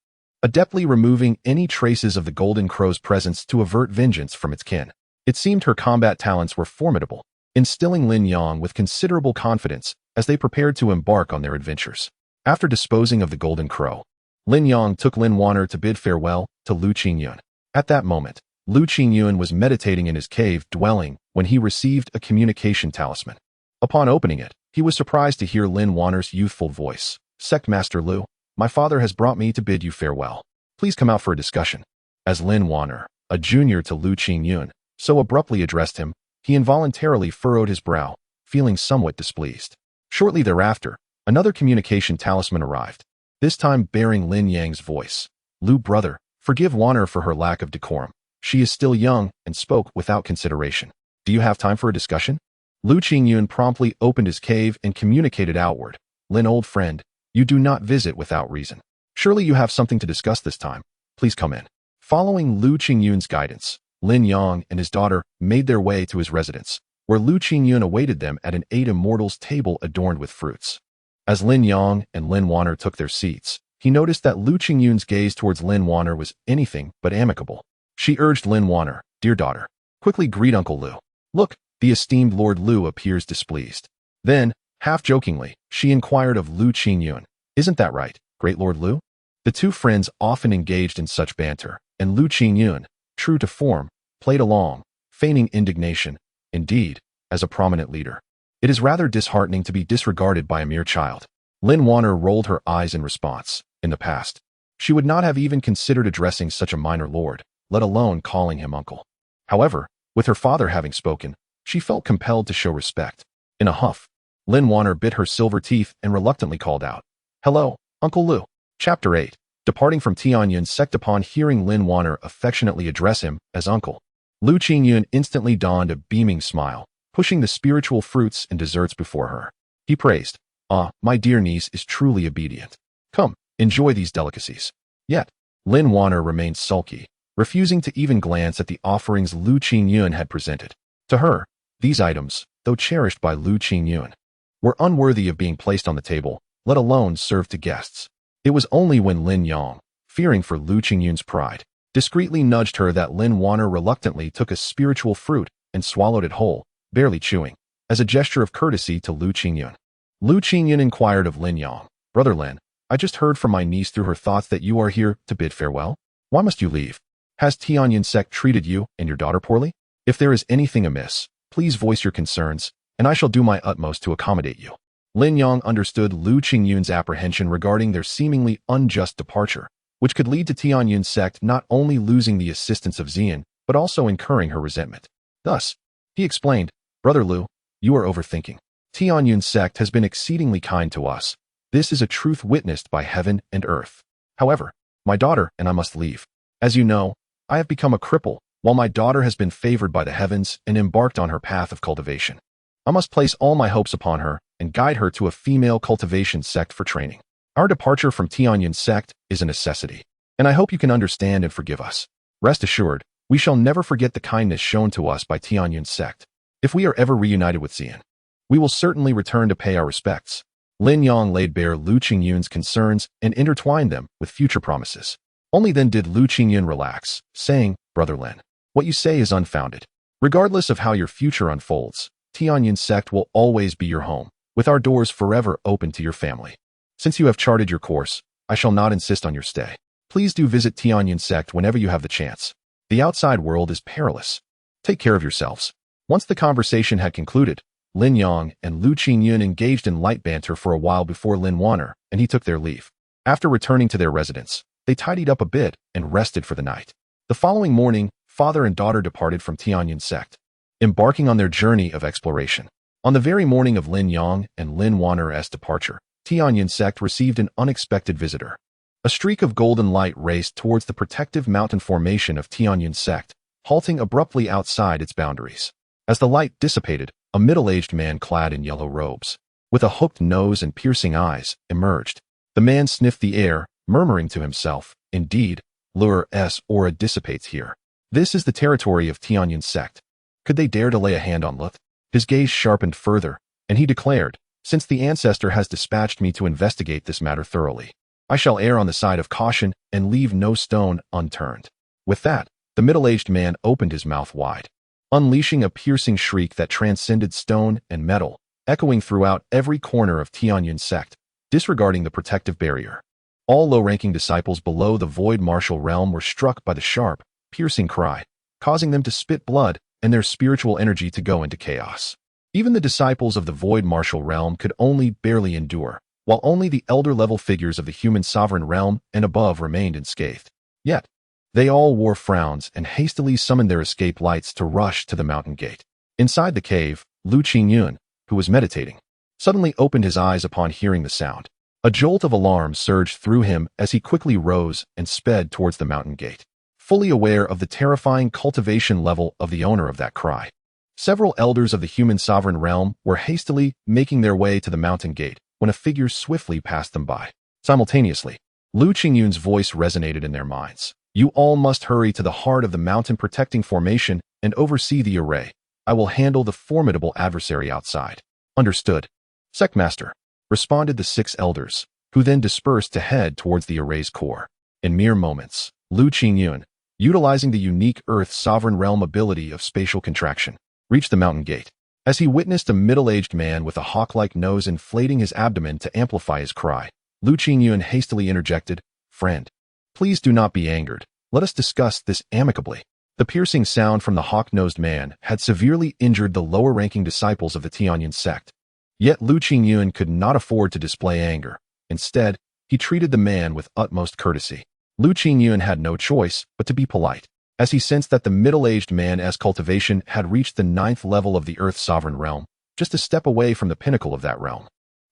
adeptly removing any traces of the Golden Crow's presence to avert vengeance from its kin. It seemed her combat talents were formidable, instilling Lin Yang with considerable confidence as they prepared to embark on their adventures. After disposing of the Golden Crow, Lin Yang took Lin Wan'er to bid farewell to Lu Qingyun. At that moment, Lu Qingyun was meditating in his cave dwelling when he received a communication talisman. Upon opening it, he was surprised to hear Lin Wan'er's youthful voice. Sect Master Lu, my father has brought me to bid you farewell. Please come out for a discussion. As Lin Wan'er, a junior to Lu Qingyun, so abruptly addressed him, he involuntarily furrowed his brow, feeling somewhat displeased. Shortly thereafter, Another communication talisman arrived, this time bearing Lin Yang's voice. Lu brother, forgive Wan'er for her lack of decorum. She is still young and spoke without consideration. Do you have time for a discussion? Lu Qingyun promptly opened his cave and communicated outward. Lin old friend, you do not visit without reason. Surely you have something to discuss this time. Please come in. Following Lu Qingyun's guidance, Lin Yang and his daughter made their way to his residence, where Lu Qingyun awaited them at an 8 immortals table adorned with fruits. As Lin Yang and Lin Wan'er took their seats, he noticed that Lu Qingyun's gaze towards Lin Wan'er was anything but amicable. She urged Lin Wan'er, dear daughter, quickly greet Uncle Lu. Look, the esteemed Lord Lu appears displeased. Then, half-jokingly, she inquired of Lu Qingyun, isn't that right, great Lord Lu? The two friends often engaged in such banter, and Lu Qingyun, true to form, played along, feigning indignation, indeed, as a prominent leader. It is rather disheartening to be disregarded by a mere child. Lin Wan'er rolled her eyes in response. In the past, she would not have even considered addressing such a minor lord, let alone calling him uncle. However, with her father having spoken, she felt compelled to show respect. In a huff, Lin Wan'er bit her silver teeth and reluctantly called out, hello, Uncle Lu. Chapter 8. Departing from Tianyun's sect. Upon hearing Lin Wan'er affectionately address him as uncle, Lu Qingyun instantly donned a beaming smile, pushing the spiritual fruits and desserts before her. He praised, ah, my dear niece is truly obedient. Come, enjoy these delicacies. Yet, Lin Wan'er remained sulky, refusing to even glance at the offerings Lu Qingyun had presented. To her, these items, though cherished by Lu Qingyun, were unworthy of being placed on the table, let alone served to guests. It was only when Lin Yang, fearing for Lu Qingyun's pride, discreetly nudged her that Lin Wan'er reluctantly took a spiritual fruit and swallowed it whole, barely chewing, as a gesture of courtesy to Lu Qingyun. Lu Qingyun inquired of Lin Yang, brother Lin, I just heard from my niece through her thoughts that you are here to bid farewell. Why must you leave? Has Tianyun sect treated you and your daughter poorly? If there is anything amiss, please voice your concerns, and I shall do my utmost to accommodate you. Lin Yang understood Lu Qingyun's apprehension regarding their seemingly unjust departure, which could lead to Tianyun's sect not only losing the assistance of Xian, but also incurring her resentment. Thus, he explained, brother Lu, you are overthinking. Tianyun's sect has been exceedingly kind to us. This is a truth witnessed by heaven and earth. However, my daughter and I must leave. As you know, I have become a cripple, while my daughter has been favored by the heavens and embarked on her path of cultivation. I must place all my hopes upon her and guide her to a female cultivation sect for training. Our departure from Tianyun's sect is a necessity, and I hope you can understand and forgive us. Rest assured, we shall never forget the kindness shown to us by Tianyun's sect. If we are ever reunited with Xian, we will certainly return to pay our respects. Lin Yang laid bare Lu Qingyun's concerns and intertwined them with future promises. Only then did Lu Qingyun relax, saying, brother Lin, what you say is unfounded. Regardless of how your future unfolds, Tianyun's sect will always be your home, with our doors forever open to your family. Since you have charted your course, I shall not insist on your stay. Please do visit Tianyun's sect whenever you have the chance. The outside world is perilous. Take care of yourselves. Once the conversation had concluded, Lin Yang and Lu Qingyun engaged in light banter for a while before Lin Wan'er, and he took their leave. After returning to their residence, they tidied up a bit and rested for the night. The following morning, father and daughter departed from Tianyun's sect, embarking on their journey of exploration. On the very morning of Lin Yang and Lin Wan'er's departure, Tianyun's sect received an unexpected visitor. A streak of golden light raced towards the protective mountain formation of Tianyun's sect, halting abruptly outside its boundaries. As the light dissipated, a middle-aged man clad in yellow robes, with a hooked nose and piercing eyes, emerged. The man sniffed the air, murmuring to himself, indeed, Lure's aura dissipates here. This is the territory of Tianyun's sect. Could they dare to lay a hand on Luth? His gaze sharpened further, and he declared, since the ancestor has dispatched me to investigate this matter thoroughly, I shall err on the side of caution and leave no stone unturned. With that, the middle-aged man opened his mouth wide, unleashing a piercing shriek that transcended stone and metal, echoing throughout every corner of Tianyun's sect, disregarding the protective barrier. All low-ranking disciples below the void martial realm were struck by the sharp, piercing cry, causing them to spit blood and their spiritual energy to go into chaos. Even the disciples of the void martial realm could only barely endure, while only the elder-level figures of the human sovereign realm and above remained unscathed. Yet, they all wore frowns and hastily summoned their escape lights to rush to the mountain gate. Inside the cave, Lu Qingyun, who was meditating, suddenly opened his eyes upon hearing the sound. A jolt of alarm surged through him as he quickly rose and sped towards the mountain gate, fully aware of the terrifying cultivation level of the owner of that cry. Several elders of the human sovereign realm were hastily making their way to the mountain gate when a figure swiftly passed them by. Simultaneously, Lu Qingyun's voice resonated in their minds. You all must hurry to the heart of the mountain protecting formation and oversee the array. I will handle the formidable adversary outside. Understood. Sectmaster, responded the 6 elders, who then dispersed to head towards the array's core. In mere moments, Lu Qingyun, utilizing the unique Earth sovereign realm ability of spatial contraction, reached the mountain gate. As he witnessed a middle-aged man with a hawk-like nose inflating his abdomen to amplify his cry, Lu Qingyun hastily interjected, "Friend, please do not be angered. Let us discuss this amicably." The piercing sound from the hawk-nosed man had severely injured the lower-ranking disciples of the Tianyun sect. Yet Lu Qingyun could not afford to display anger. Instead, he treated the man with utmost courtesy. Lu Qingyun had no choice but to be polite, as he sensed that the middle-aged man's cultivation had reached the 9th level of the Earth's sovereign realm, just a step away from the pinnacle of that realm,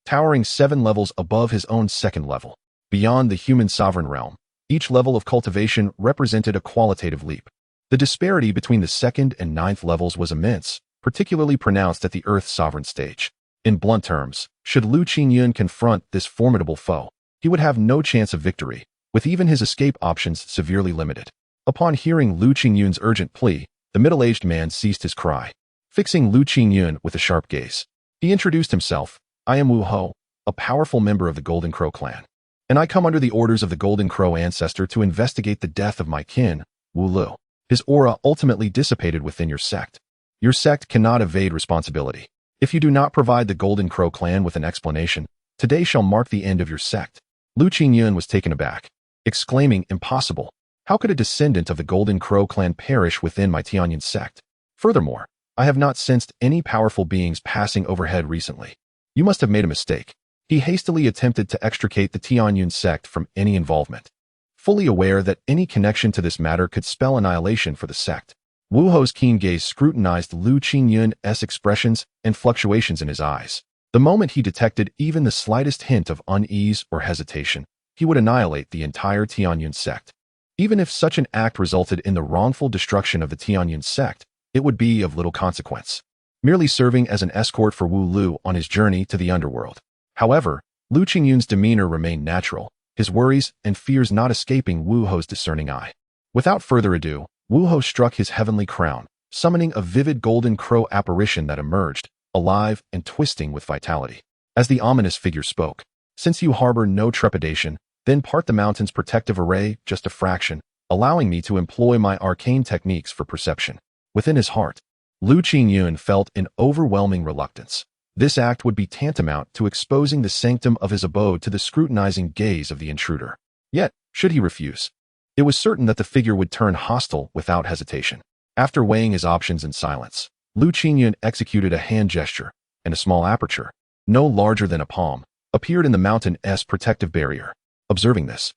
towering 7 levels above his own 2nd level. Beyond the human sovereign realm, each level of cultivation represented a qualitative leap. The disparity between the 2nd and 9th levels was immense, particularly pronounced at the Earth's sovereign stage. In blunt terms, should Lu Qingyun confront this formidable foe, he would have no chance of victory, with even his escape options severely limited. Upon hearing Lu Qingyun's urgent plea, the middle-aged man ceased his cry, fixing Lu Qingyun with a sharp gaze. He introduced himself. I am Wu Ho, a powerful member of the Golden Crow clan, and I come under the orders of the Golden Crow ancestor to investigate the death of my kin, Wu Lu. His aura ultimately dissipated within your sect. Your sect cannot evade responsibility. If you do not provide the Golden Crow clan with an explanation, today shall mark the end of your sect. Lu Qingyun was taken aback, exclaiming, impossible. How could a descendant of the Golden Crow clan perish within my Tianyun sect? Furthermore, I have not sensed any powerful beings passing overhead recently. You must have made a mistake. He hastily attempted to extricate the Tianyun sect from any involvement, fully aware that any connection to this matter could spell annihilation for the sect. Wu Ho's keen gaze scrutinized Lu Qingyun's expressions and fluctuations in his eyes. The moment he detected even the slightest hint of unease or hesitation, he would annihilate the entire Tianyun sect. Even if such an act resulted in the wrongful destruction of the Tianyun sect, it would be of little consequence, merely serving as an escort for Wu Lu on his journey to the underworld. However, Lu Qingyun's demeanor remained natural, his worries and fears not escaping Wu Ho's discerning eye. Without further ado, Wu Ho struck his heavenly crown, summoning a vivid golden crow apparition that emerged, alive and twisting with vitality. As the ominous figure spoke, since you harbor no trepidation, then part the mountain's protective array just a fraction, allowing me to employ my arcane techniques for perception. Within his heart, Lu Qingyun felt an overwhelming reluctance. This act would be tantamount to exposing the sanctum of his abode to the scrutinizing gaze of the intruder. Yet, should he refuse, it was certain that the figure would turn hostile without hesitation. After weighing his options in silence, Lu Qingyun executed a hand gesture, and a small aperture, no larger than a palm, appeared in the mountain's protective barrier. Observing this,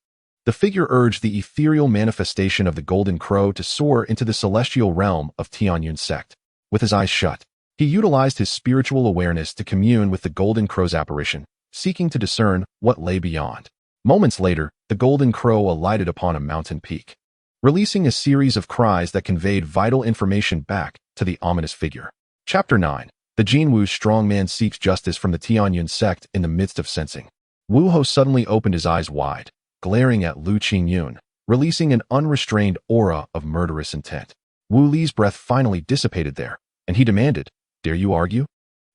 the figure urged the ethereal manifestation of the Golden Crow to soar into the celestial realm of Tianyun sect. With his eyes shut, he utilized his spiritual awareness to commune with the Golden Crow's apparition, seeking to discern what lay beyond. Moments later, the Golden Crow alighted upon a mountain peak, releasing a series of cries that conveyed vital information back to the ominous figure. Chapter 9. The Jinwu strongman seeks justice from the Tianyun sect in the midst of sensing. Wu Ho suddenly opened his eyes wide, glaring at Lu Qingyun, releasing an unrestrained aura of murderous intent. Wu Li's breath finally dissipated there, and he demanded, "Dare you argue?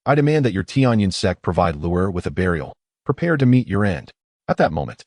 I demand that your Tianyun sect provide Lure with a burial, prepared to meet your end." At that moment,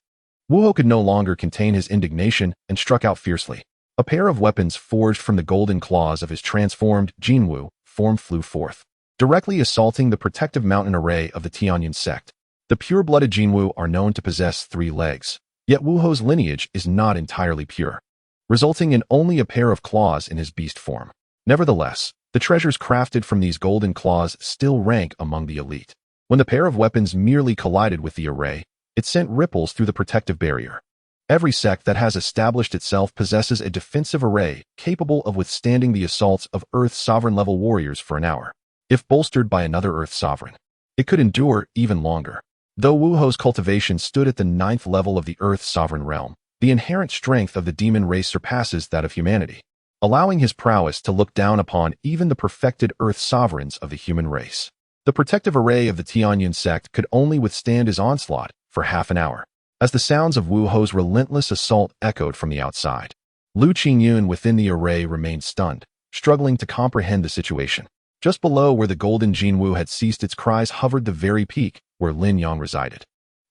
Wu Ho could no longer contain his indignation and struck out fiercely. A pair of weapons forged from the golden claws of his transformed Jinwu form flew forth, directly assaulting the protective mountain array of the Tianyun sect. The pure-blooded Jinwu are known to possess 3 legs, yet Wu Ho's lineage is not entirely pure, resulting in only a pair of claws in his beast form. Nevertheless, the treasures crafted from these golden claws still rank among the elite. When the pair of weapons merely collided with the array, it sent ripples through the protective barrier. Every sect that has established itself possesses a defensive array capable of withstanding the assaults of Earth's sovereign-level warriors for an hour, if bolstered by another Earth sovereign. it could endure even longer. Though Wu Ho's cultivation stood at the 9th level of the Earth's sovereign realm, the inherent strength of the demon race surpasses that of humanity, allowing his prowess to look down upon even the perfected Earth sovereigns of the human race. The protective array of the Tianyun sect could only withstand his onslaught for half an hour, as the sounds of Wu Ho's relentless assault echoed from the outside. Lu Qingyun within the array remained stunned, struggling to comprehend the situation. Just below where the golden Jinwu had ceased its cries hovered the very peak where Lin Yang resided.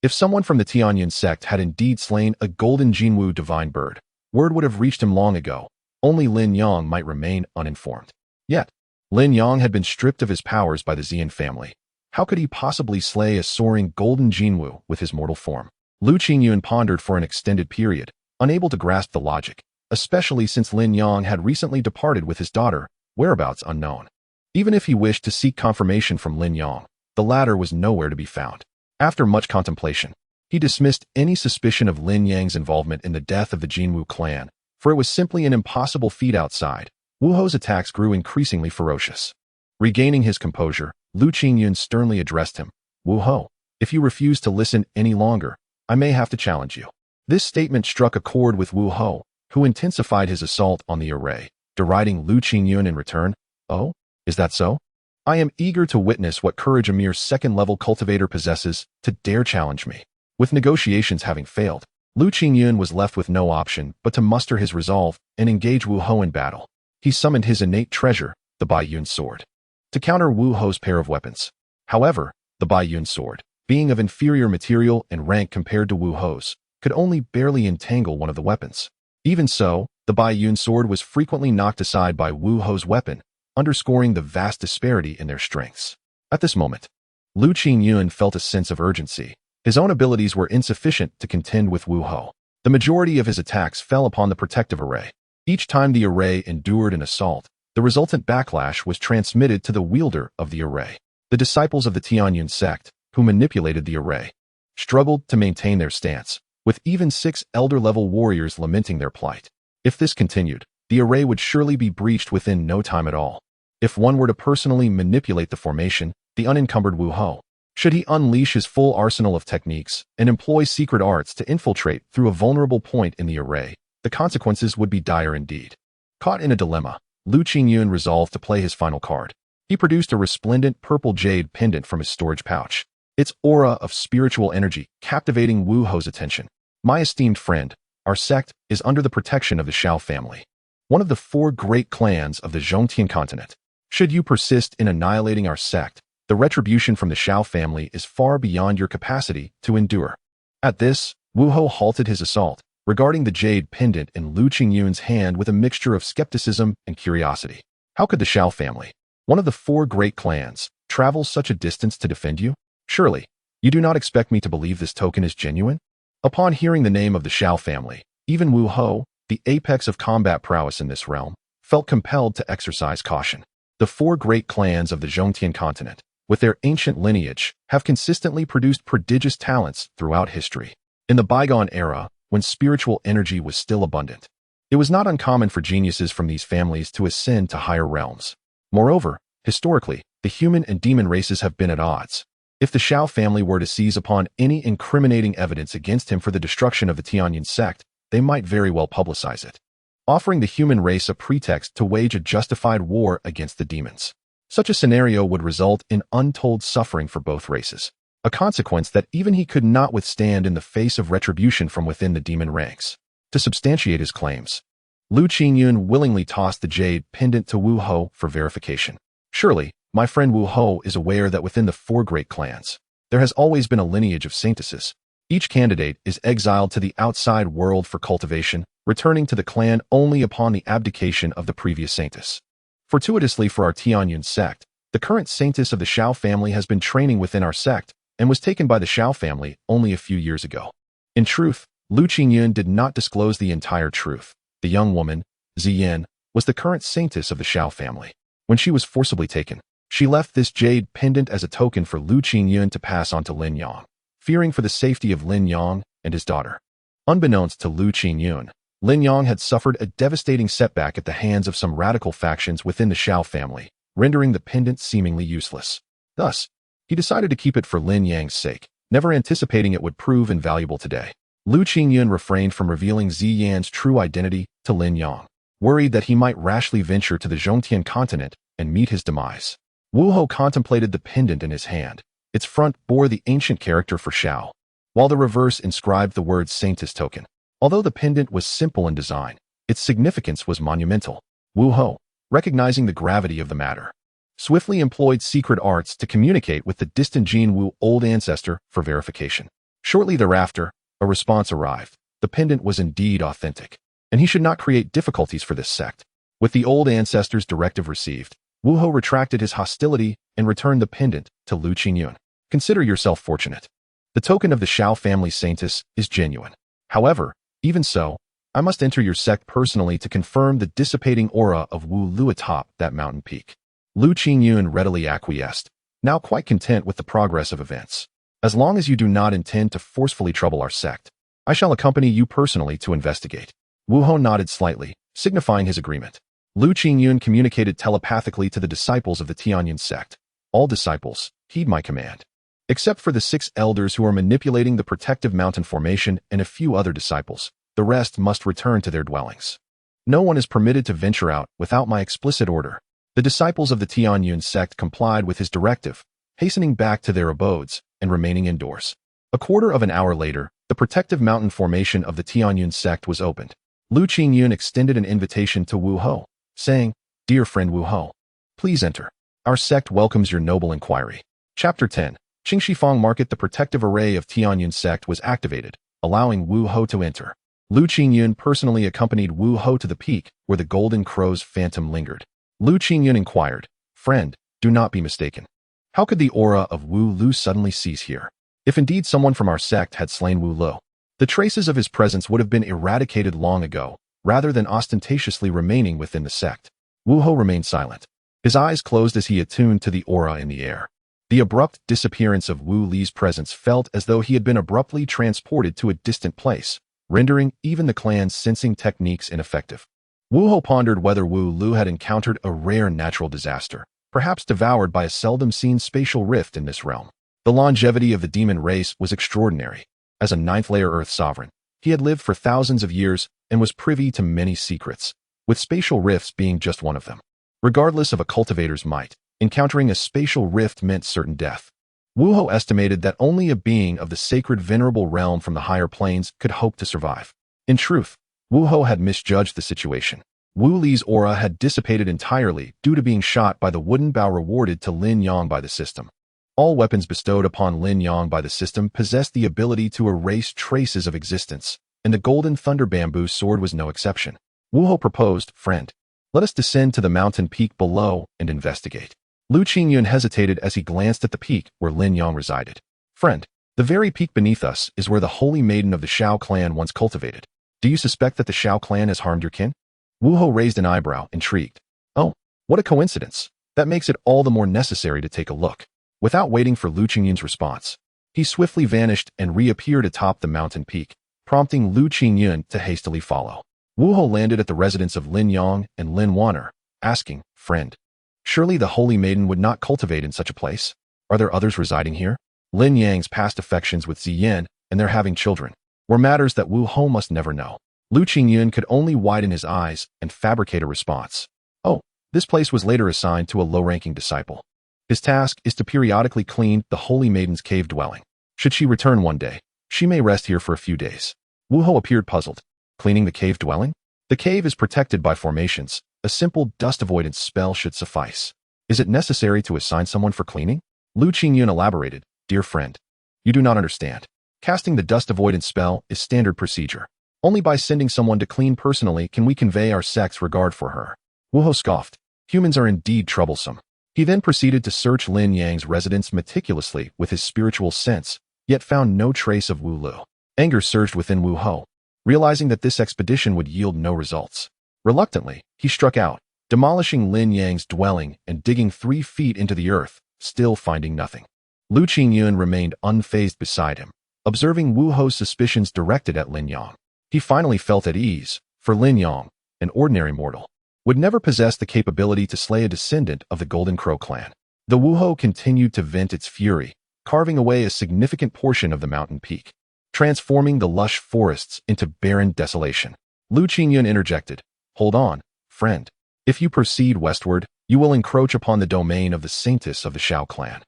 If someone from the Tianyun sect had indeed slain a golden Jinwu divine bird, word would have reached him long ago. Only Lin Yang might remain uninformed. Yet, Lin Yang had been stripped of his powers by the Xian family. How could he possibly slay a soaring golden Jinwu with his mortal form? Lu Qingyun pondered for an extended period, unable to grasp the logic, especially since Lin Yang had recently departed with his daughter, whereabouts unknown. Even if he wished to seek confirmation from Lin Yang, the latter was nowhere to be found. After much contemplation, he dismissed any suspicion of Lin Yang's involvement in the death of the Jinwu clan, for it was simply an impossible feat outside. Wu Ho's attacks grew increasingly ferocious. Regaining his composure, Lu Qingyun sternly addressed him. Wu Ho, if you refuse to listen any longer, I may have to challenge you. This statement struck a chord with Wu Ho, who intensified his assault on the array, deriding Lu Qingyun in return. Oh, is that so? I am eager to witness what courage a mere second-level cultivator possesses to dare challenge me. With negotiations having failed, Lu Qingyun was left with no option but to muster his resolve and engage Wu Ho in battle. He summoned his innate treasure, the Baiyun sword, to counter Wu Ho's pair of weapons. However, the Baiyun sword, being of inferior material and rank compared to Wu Ho's, could only barely entangle one of the weapons. Even so, the Baiyun sword was frequently knocked aside by Wu Ho's weapon, underscoring the vast disparity in their strengths. At this moment, Lu Qingyun felt a sense of urgency. His own abilities were insufficient to contend with Wu Ho. The majority of his attacks fell upon the protective array. Each time the array endured an assault, the resultant backlash was transmitted to the wielder of the array. The disciples of the Tianyun sect, who manipulated the array, struggled to maintain their stance, with even 6 elder-level warriors lamenting their plight. If this continued, the array would surely be breached within no time at all. If one were to personally manipulate the formation, the unencumbered Wu Ho, should he unleash his full arsenal of techniques and employ secret arts to infiltrate through a vulnerable point in the array, the consequences would be dire indeed. Caught in a dilemma, Lu Qingyun resolved to play his final card. He produced a resplendent purple jade pendant from his storage pouch, its aura of spiritual energy captivating Wu Ho's attention. My esteemed friend, our sect is under the protection of the Shao family, one of the 4 great clans of the Zhongtian continent. Should you persist in annihilating our sect, the retribution from the Shao family is far beyond your capacity to endure. At this, Wu Ho halted his assault, regarding the jade pendant in Lu Qingyun's hand with a mixture of skepticism and curiosity. How could the Shao family, one of the 4 great clans, travel such a distance to defend you? Surely, you do not expect me to believe this token is genuine? Upon hearing the name of the Shao family, even Wu Ho, the apex of combat prowess in this realm, felt compelled to exercise caution. The 4 great clans of the Zhongtian continent, with their ancient lineage, have consistently produced prodigious talents throughout history. In the bygone era, when spiritual energy was still abundant, it was not uncommon for geniuses from these families to ascend to higher realms. Moreover, historically, the human and demon races have been at odds. If the Shao family were to seize upon any incriminating evidence against him for the destruction of the Tianyun sect, they might very well publicize it, offering the human race a pretext to wage a justified war against the demons. Such a scenario would result in untold suffering for both races, a consequence that even he could not withstand in the face of retribution from within the demon ranks. To substantiate his claims, Lu Qingyun willingly tossed the jade pendant to Wu Ho for verification. Surely, my friend Wu Ho is aware that within the 4 great clans, there has always been a lineage of saintesses. Each candidate is exiled to the outside world for cultivation, returning to the clan only upon the abdication of the previous saintess. Fortuitously for our Tianyun sect, the current saintess of the Shao family has been training within our sect and was taken by the Shao family only a few years ago. In truth, Lu Qingyun did not disclose the entire truth. The young woman, Ziyan, was the current saintess of the Shao family. When she was forcibly taken, she left this jade pendant as a token for Lu Qingyun to pass on to Lin Yang, fearing for the safety of Lin Yang and his daughter. Unbeknownst to Lu Qingyun, Lin Yang had suffered a devastating setback at the hands of some radical factions within the Shao family, rendering the pendant seemingly useless. Thus, He decided to keep it for Lin Yang's sake, never anticipating it would prove invaluable today. Lu Qingyun refrained from revealing Ziyan's true identity to Lin Yang, worried that he might rashly venture to the Zhongtian continent and meet his demise. Wu Hou contemplated the pendant in his hand. Its front bore the ancient character for Shao, while the reverse inscribed the word Saintess token. Although the pendant was simple in design, its significance was monumental. Wu Hou, recognizing the gravity of the matter, swiftly employed secret arts to communicate with the distant Jin Wu old ancestor for verification. Shortly thereafter, a response arrived. The pendant was indeed authentic, and he should not create difficulties for this sect. With the old ancestor's directive received, Wu Hou retracted his hostility and returned the pendant to Lu Qingyun. Consider yourself fortunate. The token of the Shao family saintess is genuine. However, even so, I must enter your sect personally to confirm the dissipating aura of Wu Lu atop that mountain peak. Lu Qingyun readily acquiesced, now quite content with the progress of events. As long as you do not intend to forcefully trouble our sect, I shall accompany you personally to investigate. Wu Hou nodded slightly, signifying his agreement. Lu Qingyun communicated telepathically to the disciples of the Tianyun sect. All disciples, heed my command. Except for the 6 elders who are manipulating the protective mountain formation and a few other disciples, the rest must return to their dwellings. No one is permitted to venture out without my explicit order. The disciples of the Tianyun sect complied with his directive, hastening back to their abodes and remaining indoors. A quarter of an hour later, the protective mountain formation of the Tianyun sect was opened. Lu Qingyun extended an invitation to Wu Hou, saying, "Dear friend Wu Hou, please enter. Our sect welcomes your noble inquiry." Chapter 10. Qingshifang Market. The protective array of Tianyun sect was activated, allowing Wu Hou to enter. Lu Qingyun personally accompanied Wu Hou to the peak where the golden crow's phantom lingered. Lu Qingyun inquired, "Friend, do not be mistaken. How could the aura of Wu Lu suddenly cease here? If indeed someone from our sect had slain Wu Lu, the traces of his presence would have been eradicated long ago, rather than ostentatiously remaining within the sect." Wu Hou remained silent. His eyes closed as he attuned to the aura in the air. The abrupt disappearance of Wu Li's presence felt as though he had been abruptly transported to a distant place, rendering even the clan's sensing techniques ineffective. Wu Hou pondered whether Wu Lu had encountered a rare natural disaster, perhaps devoured by a seldom-seen spatial rift in this realm. The longevity of the demon race was extraordinary. As a 9th-layer Earth sovereign, he had lived for thousands of years and was privy to many secrets, with spatial rifts being just one of them. Regardless of a cultivator's might, encountering a spatial rift meant certain death. Wu Hou estimated that only a being of the sacred venerable realm from the higher planes could hope to survive. In truth, Wu Hou had misjudged the situation. Wu Li's aura had dissipated entirely due to being shot by the wooden bow rewarded to Lin Yang by the system. All weapons bestowed upon Lin Yang by the system possessed the ability to erase traces of existence, and the golden thunder bamboo sword was no exception. Wu Hou proposed, "Friend, let us descend to the mountain peak below and investigate." Lu Qingyun hesitated as he glanced at the peak where Lin Yang resided. "Friend, the very peak beneath us is where the holy maiden of the Shao clan once cultivated. Do you suspect that the Shao clan has harmed your kin?" Wu Hou raised an eyebrow, intrigued. "Oh, what a coincidence. That makes it all the more necessary to take a look." Without waiting for Lu Qingyun's response, he swiftly vanished and reappeared atop the mountain peak, prompting Lu Qingyun to hastily follow. Wu Hou landed at the residence of Lin Yang and Lin Wan'er, asking, "Friend, surely the holy maiden would not cultivate in such a place? Are there others residing here?" Lin Yang's past affections with Ziyan and their having children were matters that Wu Hou must never know. Lu Qingyun could only widen his eyes and fabricate a response. "Oh, this place was later assigned to a low-ranking disciple. His task is to periodically clean the holy maiden's cave dwelling. Should she return one day, she may rest here for a few days." Wu Hou appeared puzzled. "Cleaning the cave dwelling? The cave is protected by formations. A simple dust avoidance spell should suffice. Is it necessary to assign someone for cleaning?" Lu Qingyun elaborated, "Dear friend, you do not understand. Casting the dust avoidance spell is standard procedure. Only by sending someone to clean personally can we convey our sect's regard for her." Wu Hou scoffed. Humans are indeed troublesome. He then proceeded to search Lin Yang's residence meticulously with his spiritual sense, yet found no trace of Wu Lu. Anger surged within Wu Hou, realizing that this expedition would yield no results. Reluctantly, he struck out, demolishing Lin Yang's dwelling and digging 3 feet into the earth, still finding nothing. Lu Qingyun remained unfazed beside him, observing Wu Hou's suspicions directed at Lin Yang. He finally felt at ease, for Lin Yang, an ordinary mortal, would never possess the capability to slay a descendant of the Golden Crow clan. The Wuho continued to vent its fury, carving away a significant portion of the mountain peak, transforming the lush forests into barren desolation. Lu Qingyun interjected, "Hold on, friend. If you proceed westward, you will encroach upon the domain of the saintess of the Shao clan.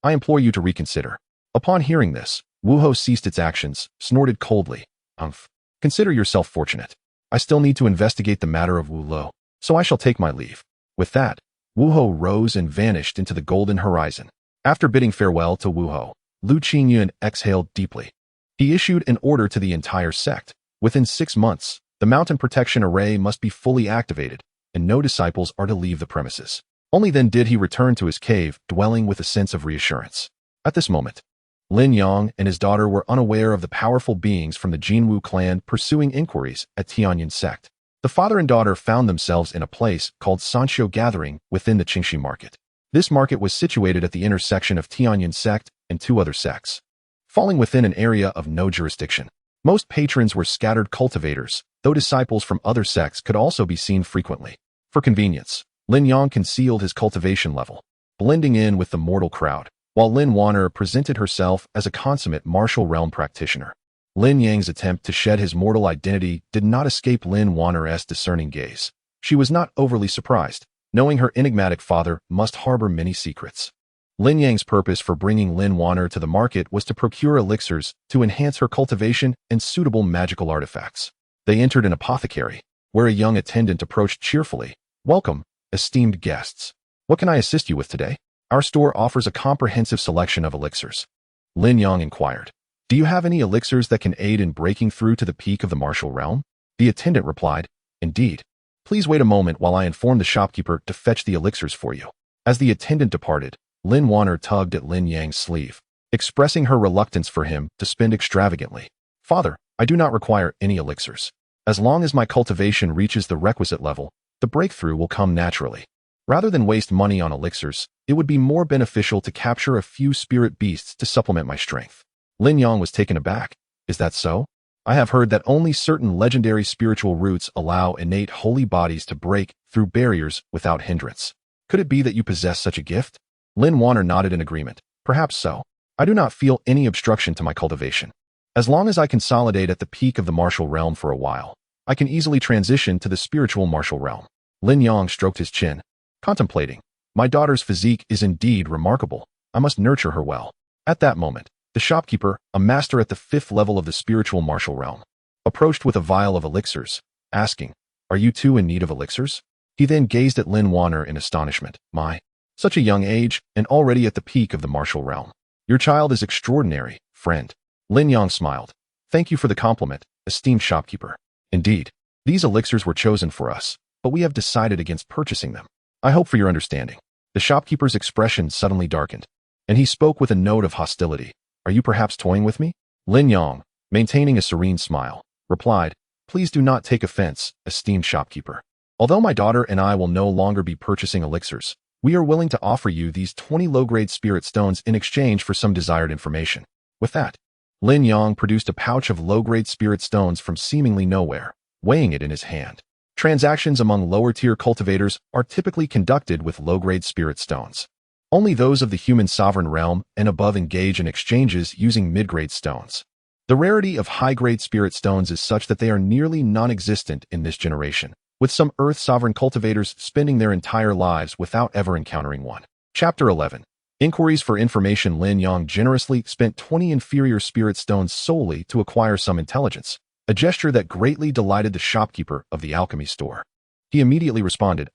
I implore you to reconsider." Upon hearing this, Wuho ceased its actions, snorted coldly, "Umph. Consider yourself fortunate. I still need to investigate the matter of Wu Lo, so I shall take my leave." With that, Wuho rose and vanished into the golden horizon. After bidding farewell to Wuho, Lu Qingyun exhaled deeply. He issued an order to the entire sect. Within 6 months, the mountain protection array must be fully activated, and no disciples are to leave the premises. Only then did he return to his cave, dwelling with a sense of reassurance. At this moment, Lin Yang and his daughter were unaware of the powerful beings from the Jinwu clan pursuing inquiries at Tianyin sect. The father and daughter found themselves in a place called Sanxiu Gathering within the Qingxi market. This market was situated at the intersection of Tianyin sect and 2 other sects, falling within an area of no jurisdiction. Most patrons were scattered cultivators, though disciples from other sects could also be seen frequently. For convenience, Lin Yang concealed his cultivation level, blending in with the mortal crowd, while Lin Wan'er presented herself as a consummate martial realm practitioner. Lin Yang's attempt to shed his mortal identity did not escape Lin Wan'er's discerning gaze. She was not overly surprised, knowing her enigmatic father must harbor many secrets. Lin Yang's purpose for bringing Lin Wan'er to the market was to procure elixirs to enhance her cultivation and suitable magical artifacts. They entered an apothecary, where a young attendant approached cheerfully. "Welcome, esteemed guests. What can I assist you with today? Our store offers a comprehensive selection of elixirs." Lin Yang inquired, "Do you have any elixirs that can aid in breaking through to the peak of the martial realm?" The attendant replied, "Indeed. Please wait a moment while I inform the shopkeeper to fetch the elixirs for you." As the attendant departed, Lin Wan'er tugged at Lin Yang's sleeve, expressing her reluctance for him to spend extravagantly. "Father, I do not require any elixirs. As long as my cultivation reaches the requisite level, the breakthrough will come naturally. Rather than waste money on elixirs, it would be more beneficial to capture a few spirit beasts to supplement my strength." Lin Yang was taken aback. "Is that so? I have heard that only certain legendary spiritual roots allow innate holy bodies to break through barriers without hindrance. Could it be that you possess such a gift?" Lin Wan'er nodded in agreement. "Perhaps so. I do not feel any obstruction to my cultivation. As long as I consolidate at the peak of the martial realm for a while, I can easily transition to the spiritual martial realm." Lin Yang stroked his chin, contemplating. "My daughter's physique is indeed remarkable. I must nurture her well." At that moment, the shopkeeper, a master at the 5th level of the spiritual martial realm, approached with a vial of elixirs, asking, "Are you too in need of elixirs?" He then gazed at Lin Wan'er in astonishment. "My, such a young age, and already at the peak of the martial realm. Your child is extraordinary, friend." Lin Yang smiled. "Thank you for the compliment, esteemed shopkeeper. Indeed, these elixirs were chosen for us, but we have decided against purchasing them. I hope for your understanding." The shopkeeper's expression suddenly darkened, and he spoke with a note of hostility. "Are you perhaps toying with me?" Lin Yang, maintaining a serene smile, replied, "Please do not take offense, esteemed shopkeeper. Although my daughter and I will no longer be purchasing elixirs, we are willing to offer you these 20 low-grade spirit stones in exchange for some desired information." With that, Lin Yang produced a pouch of low-grade spirit stones from seemingly nowhere, weighing it in his hand. Transactions among lower-tier cultivators are typically conducted with low-grade spirit stones. Only those of the human sovereign realm and above engage in exchanges using mid-grade stones. The rarity of high-grade spirit stones is such that they are nearly non-existent in this generation, with some Earth sovereign cultivators spending their entire lives without ever encountering one. Chapter 11. Inquiries for information. Lin Yang generously spent 20 inferior spirit stones solely to acquire some intelligence, a gesture that greatly delighted the shopkeeper of the alchemy store. He immediately responded,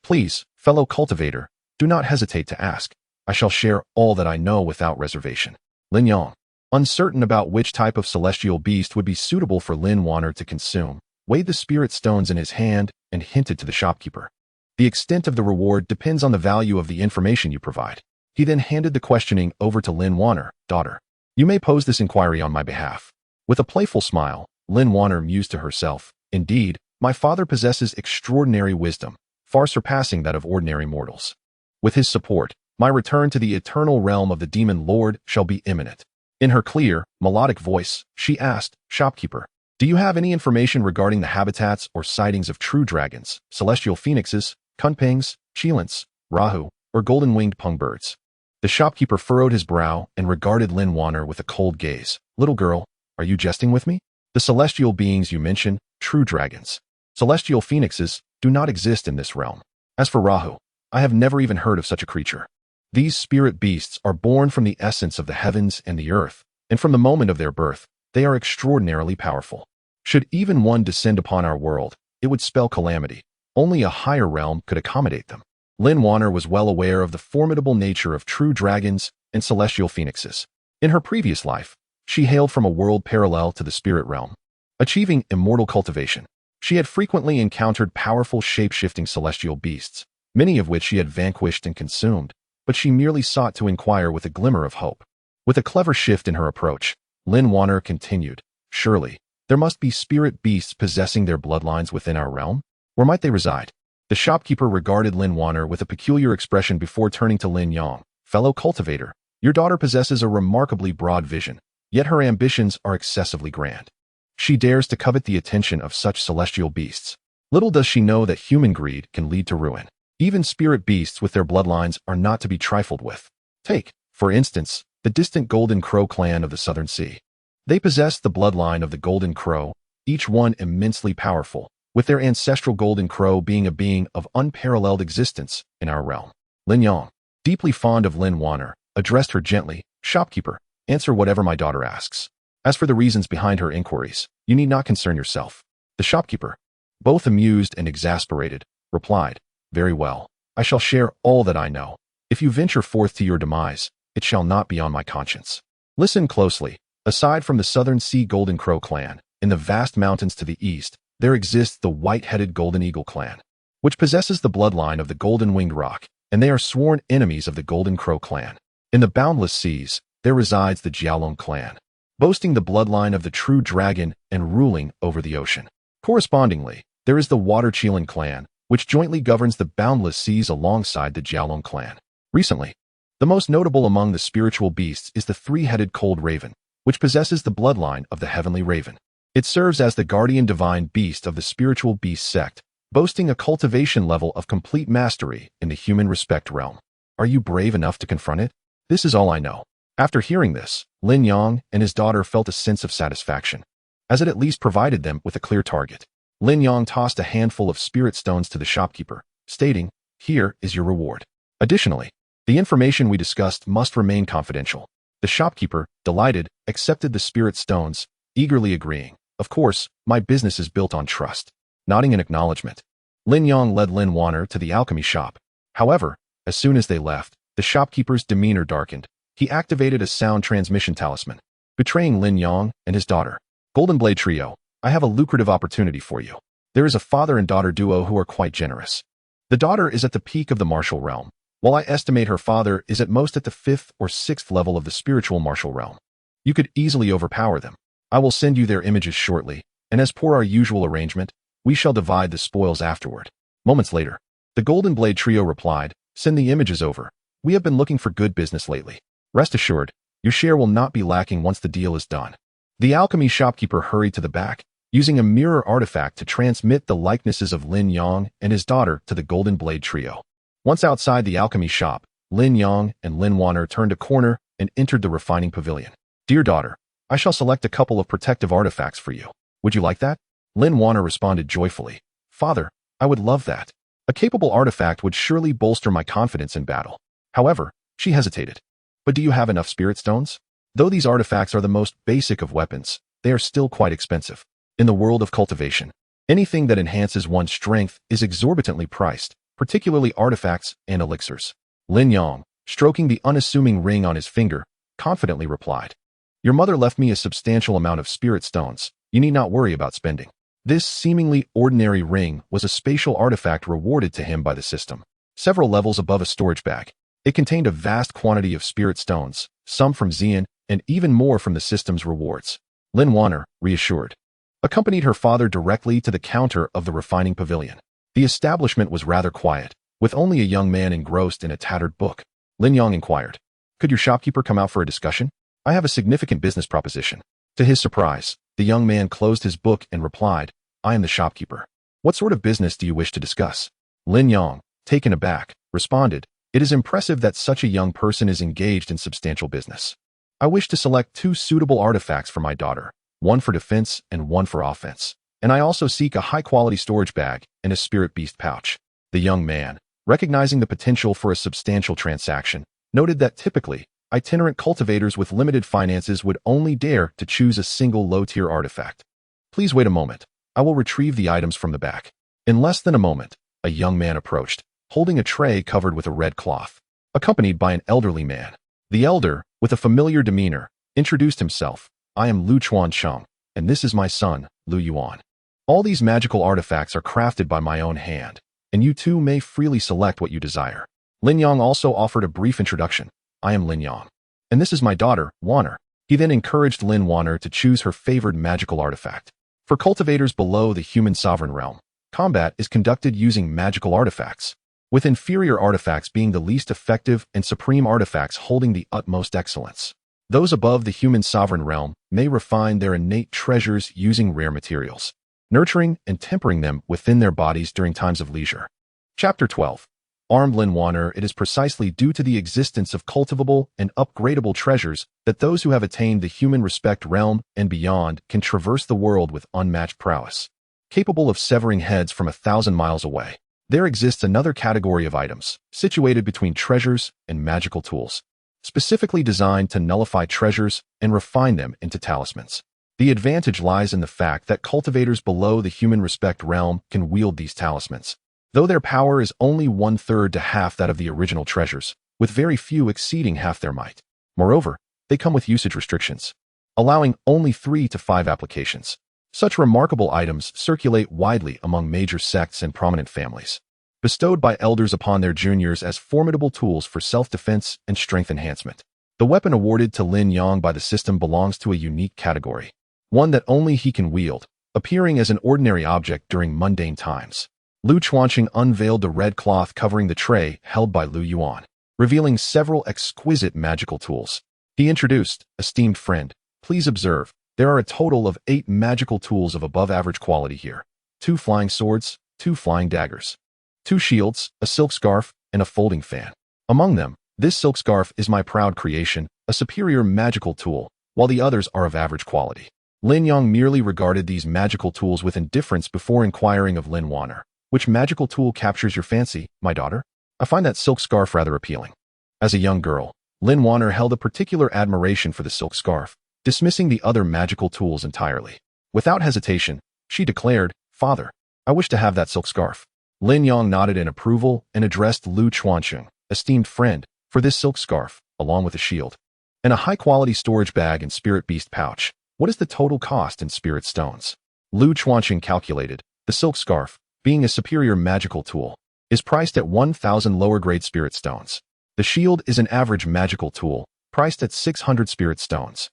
"Please, fellow cultivator, do not hesitate to ask. I shall share all that I know without reservation." Lin Yang, uncertain about which type of celestial beast would be suitable for Lin Wan'er to consume, weighed the spirit stones in his hand and hinted to the shopkeeper, "The extent of the reward depends on the value of the information you provide." He then handed the questioning over to Lin Wan'er. "Daughter, you may pose this inquiry on my behalf." With a playful smile, Lin Wan'er mused to herself, "Indeed, my father possesses extraordinary wisdom, far surpassing that of ordinary mortals. With his support, my return to the eternal realm of the demon lord shall be imminent." In her clear, melodic voice, she asked, "Shopkeeper, do you have any information regarding the habitats or sightings of true dragons, celestial phoenixes, kunpings, chilants, rahu, or golden-winged pungbirds? The shopkeeper furrowed his brow and regarded Lin Wan'er with a cold gaze. Little girl, are you jesting with me? The celestial beings you mention, true dragons. Celestial phoenixes do not exist in this realm. As for Rahu, I have never even heard of such a creature. These spirit beasts are born from the essence of the heavens and the earth, and from the moment of their birth, they are extraordinarily powerful. Should even one descend upon our world, it would spell calamity. Only a higher realm could accommodate them. Lin Wan'er was well aware of the formidable nature of true dragons and celestial phoenixes. In her previous life, she hailed from a world parallel to the spirit realm. Achieving immortal cultivation, she had frequently encountered powerful shape-shifting celestial beasts, many of which she had vanquished and consumed, but she merely sought to inquire with a glimmer of hope. With a clever shift in her approach, Lin Wan'er continued, surely, there must be spirit beasts possessing their bloodlines within our realm? Where might they reside? The shopkeeper regarded Lin Wan'er with a peculiar expression before turning to Lin Yang. Fellow cultivator, your daughter possesses a remarkably broad vision, yet her ambitions are excessively grand. She dares to covet the attention of such celestial beasts. Little does she know that human greed can lead to ruin. Even spirit beasts with their bloodlines are not to be trifled with. Take, for instance, the distant Golden Crow clan of the Southern Sea. They possess the bloodline of the Golden Crow, each one immensely powerful, with their ancestral Golden Crow being a being of unparalleled existence in our realm. Lin Yang, deeply fond of Lin Wan'er, addressed her gently, shopkeeper, answer whatever my daughter asks. As for the reasons behind her inquiries, you need not concern yourself. The shopkeeper, both amused and exasperated, replied, very well, I shall share all that I know. If you venture forth to your demise, it shall not be on my conscience. Listen closely. Aside from the Southern Sea Golden Crow clan, in the vast mountains to the east, there exists the white-headed Golden Eagle clan, which possesses the bloodline of the Golden-Winged Roc, and they are sworn enemies of the Golden Crow clan. In the boundless seas, there resides the Jiaolong clan, boasting the bloodline of the true dragon and ruling over the ocean. Correspondingly, there is the Water Cheelan clan, which jointly governs the boundless seas alongside the Jiaolong clan. Recently, the most notable among the spiritual beasts is the three-headed cold raven, which possesses the bloodline of the heavenly raven. It serves as the guardian divine beast of the spiritual beast sect, boasting a cultivation level of complete mastery in the human respect realm. Are you brave enough to confront it? This is all I know. After hearing this, Lin Yang and his daughter felt a sense of satisfaction, as it at least provided them with a clear target. Lin Yang tossed a handful of spirit stones to the shopkeeper, stating, here is your reward. Additionally, the information we discussed must remain confidential. The shopkeeper, delighted, accepted the spirit stones, eagerly agreeing, of course, my business is built on trust. Nodding in acknowledgement, Lin Yang led Lin Wan'er to the alchemy shop. However, as soon as they left, the shopkeeper's demeanor darkened. He activated a sound transmission talisman, betraying Lin Yang and his daughter. Golden Blade Trio, I have a lucrative opportunity for you. There is a father and daughter duo who are quite generous. The daughter is at the peak of the martial realm, while I estimate her father is at most at the 5th or 6th level of the spiritual martial realm. You could easily overpower them. I will send you their images shortly, and as per our usual arrangement, we shall divide the spoils afterward. Moments later, the Golden Blade Trio replied, send the images over. We have been looking for good business lately. Rest assured, your share will not be lacking once the deal is done. The alchemy shopkeeper hurried to the back, using a mirror artifact to transmit the likenesses of Lin Yang and his daughter to the Golden Blade Trio. Once outside the alchemy shop, Lin Yang and Lin Wan'er turned a corner and entered the refining pavilion. Dear daughter, I shall select a couple of protective artifacts for you. Would you like that? Lin Wan'er responded joyfully. Father, I would love that. A capable artifact would surely bolster my confidence in battle. However, she hesitated. But do you have enough spirit stones? Though these artifacts are the most basic of weapons, they are still quite expensive. In the world of cultivation, anything that enhances one's strength is exorbitantly priced, particularly artifacts and elixirs. Lin Yang, stroking the unassuming ring on his finger, confidently replied, your mother left me a substantial amount of spirit stones. You need not worry about spending. This seemingly ordinary ring was a spatial artifact rewarded to him by the system. Several levels above a storage bag, it contained a vast quantity of spirit stones, some from Xian, and even more from the system's rewards. Lin Wan'er, reassured, accompanied her father directly to the counter of the refining pavilion. The establishment was rather quiet, with only a young man engrossed in a tattered book. Lin Yang inquired, could your shopkeeper come out for a discussion? I have a significant business proposition. To his surprise, the young man closed his book and replied, I am the shopkeeper. What sort of business do you wish to discuss? Lin Yang, taken aback, responded, It is impressive that such a young person is engaged in substantial business. I wish to select 2 suitable artifacts for my daughter, one for defense and one for offense. And I also seek a high-quality storage bag and a spirit beast pouch. The young man, recognizing the potential for a substantial transaction, noted that typically, itinerant cultivators with limited finances would only dare to choose a single low-tier artifact. Please wait a moment. I will retrieve the items from the back. In less than a moment, a young man approached, holding a tray covered with a red cloth, accompanied by an elderly man. The elder, with a familiar demeanor, introduced himself. I am Lu Chuancheng, and this is my son, Lu Yuan. All these magical artifacts are crafted by my own hand, and you too may freely select what you desire. Lin Yang also offered a brief introduction. I am Lin Yang, and this is my daughter, Wan'er. He then encouraged Lin Wan'er to choose her favored magical artifact. For cultivators below the human sovereign realm, combat is conducted using magical artifacts, with inferior artifacts being the least effective and supreme artifacts holding the utmost excellence. Those above the human sovereign realm may refine their innate treasures using rare materials, nurturing and tempering them within their bodies during times of leisure. Chapter 12. Armed Lin Wan'er, it is precisely due to the existence of cultivable and upgradable treasures that those who have attained the human respect realm and beyond can traverse the world with unmatched prowess, capable of severing heads from 1,000 miles away. There exists another category of items, situated between treasures and magical tools, specifically designed to nullify treasures and refine them into talismans. The advantage lies in the fact that cultivators below the human respect realm can wield these talismans, though their power is only 1/3 to half that of the original treasures, with very few exceeding half their might. Moreover, they come with usage restrictions, allowing only 3 to 5 applications. Such remarkable items circulate widely among major sects and prominent families, bestowed by elders upon their juniors as formidable tools for self-defense and strength enhancement. The weapon awarded to Lin Yang by the system belongs to a unique category, one that only he can wield, appearing as an ordinary object during mundane times. Lu Chuancheng unveiled the red cloth covering the tray held by Lu Yuan, revealing several exquisite magical tools. He introduced, esteemed friend, please observe, there are a total of 8 magical tools of above-average quality here. 2 flying swords, 2 flying daggers, 2 shields, a silk scarf, and a folding fan. Among them, this silk scarf is my proud creation, a superior magical tool, while the others are of average quality. Lin Yang merely regarded these magical tools with indifference before inquiring of Lin Wan'er. Which magical tool captures your fancy, my daughter? I find that silk scarf rather appealing. As a young girl, Lin Wan'er held a particular admiration for the silk scarf, dismissing the other magical tools entirely. Without hesitation, she declared, Father, I wish to have that silk scarf. Lin Yang nodded in approval and addressed Lu Chuancheng, esteemed friend, for this silk scarf, along with a shield, and a high-quality storage bag and spirit beast pouch. What is the total cost in spirit stones? Lu Chuancheng calculated. The silk scarf, being a superior magical tool, is priced at 1,000 lower-grade spirit stones. The shield is an average magical tool, priced at 600 spirit stones,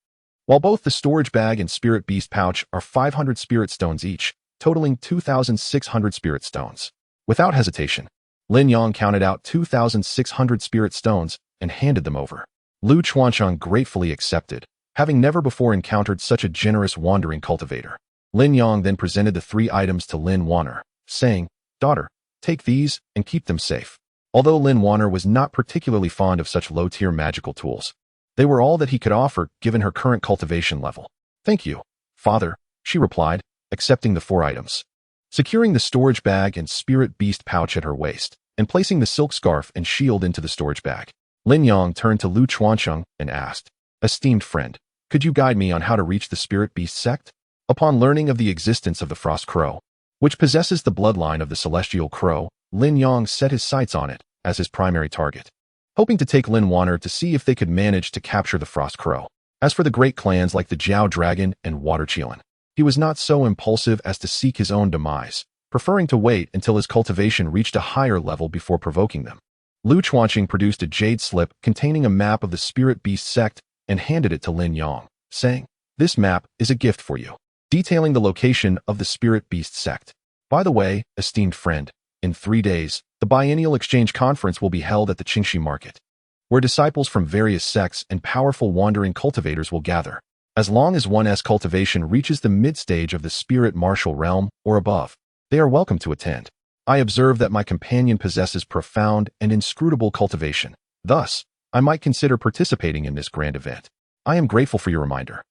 while both the storage bag and spirit beast pouch are 500 spirit stones each, totaling 2,600 spirit stones. Without hesitation, Lin Yang counted out 2,600 spirit stones and handed them over. Lu Chuancheng gratefully accepted, having never before encountered such a generous wandering cultivator. Lin Yang then presented the 3 items to Lin Wan'er, saying, Daughter, take these and keep them safe. Although Lin Wan'er was not particularly fond of such low-tier magical tools, they were all that he could offer given her current cultivation level. Thank you, Father, she replied, accepting the 4 items. Securing the storage bag and spirit beast pouch at her waist, and placing the silk scarf and shield into the storage bag, Lin Yang turned to Lu Chuancheng and asked, Esteemed friend, could you guide me on how to reach the spirit beast sect? Upon learning of the existence of the Frost Crow, which possesses the bloodline of the celestial crow, Lin Yang set his sights on it as his primary target, hoping to take Lin Wan'er to see if they could manage to capture the Frost Crow. As for the great clans like the Jiao Dragon and Water Chelan, he was not so impulsive as to seek his own demise, preferring to wait until his cultivation reached a higher level before provoking them. Lu Chuancheng produced a jade slip containing a map of the spirit beast sect and handed it to Lin Yang, saying, This map is a gift for you, detailing the location of the spirit beast sect. By the way, esteemed friend, in 3 days, the biennial exchange conference will be held at the Qingxi market, where disciples from various sects and powerful wandering cultivators will gather. As long as one's cultivation reaches the mid-stage of the spirit martial realm or above, they are welcome to attend. I observe that my companion possesses profound and inscrutable cultivation. Thus, I might consider participating in this grand event. I am grateful for your reminder,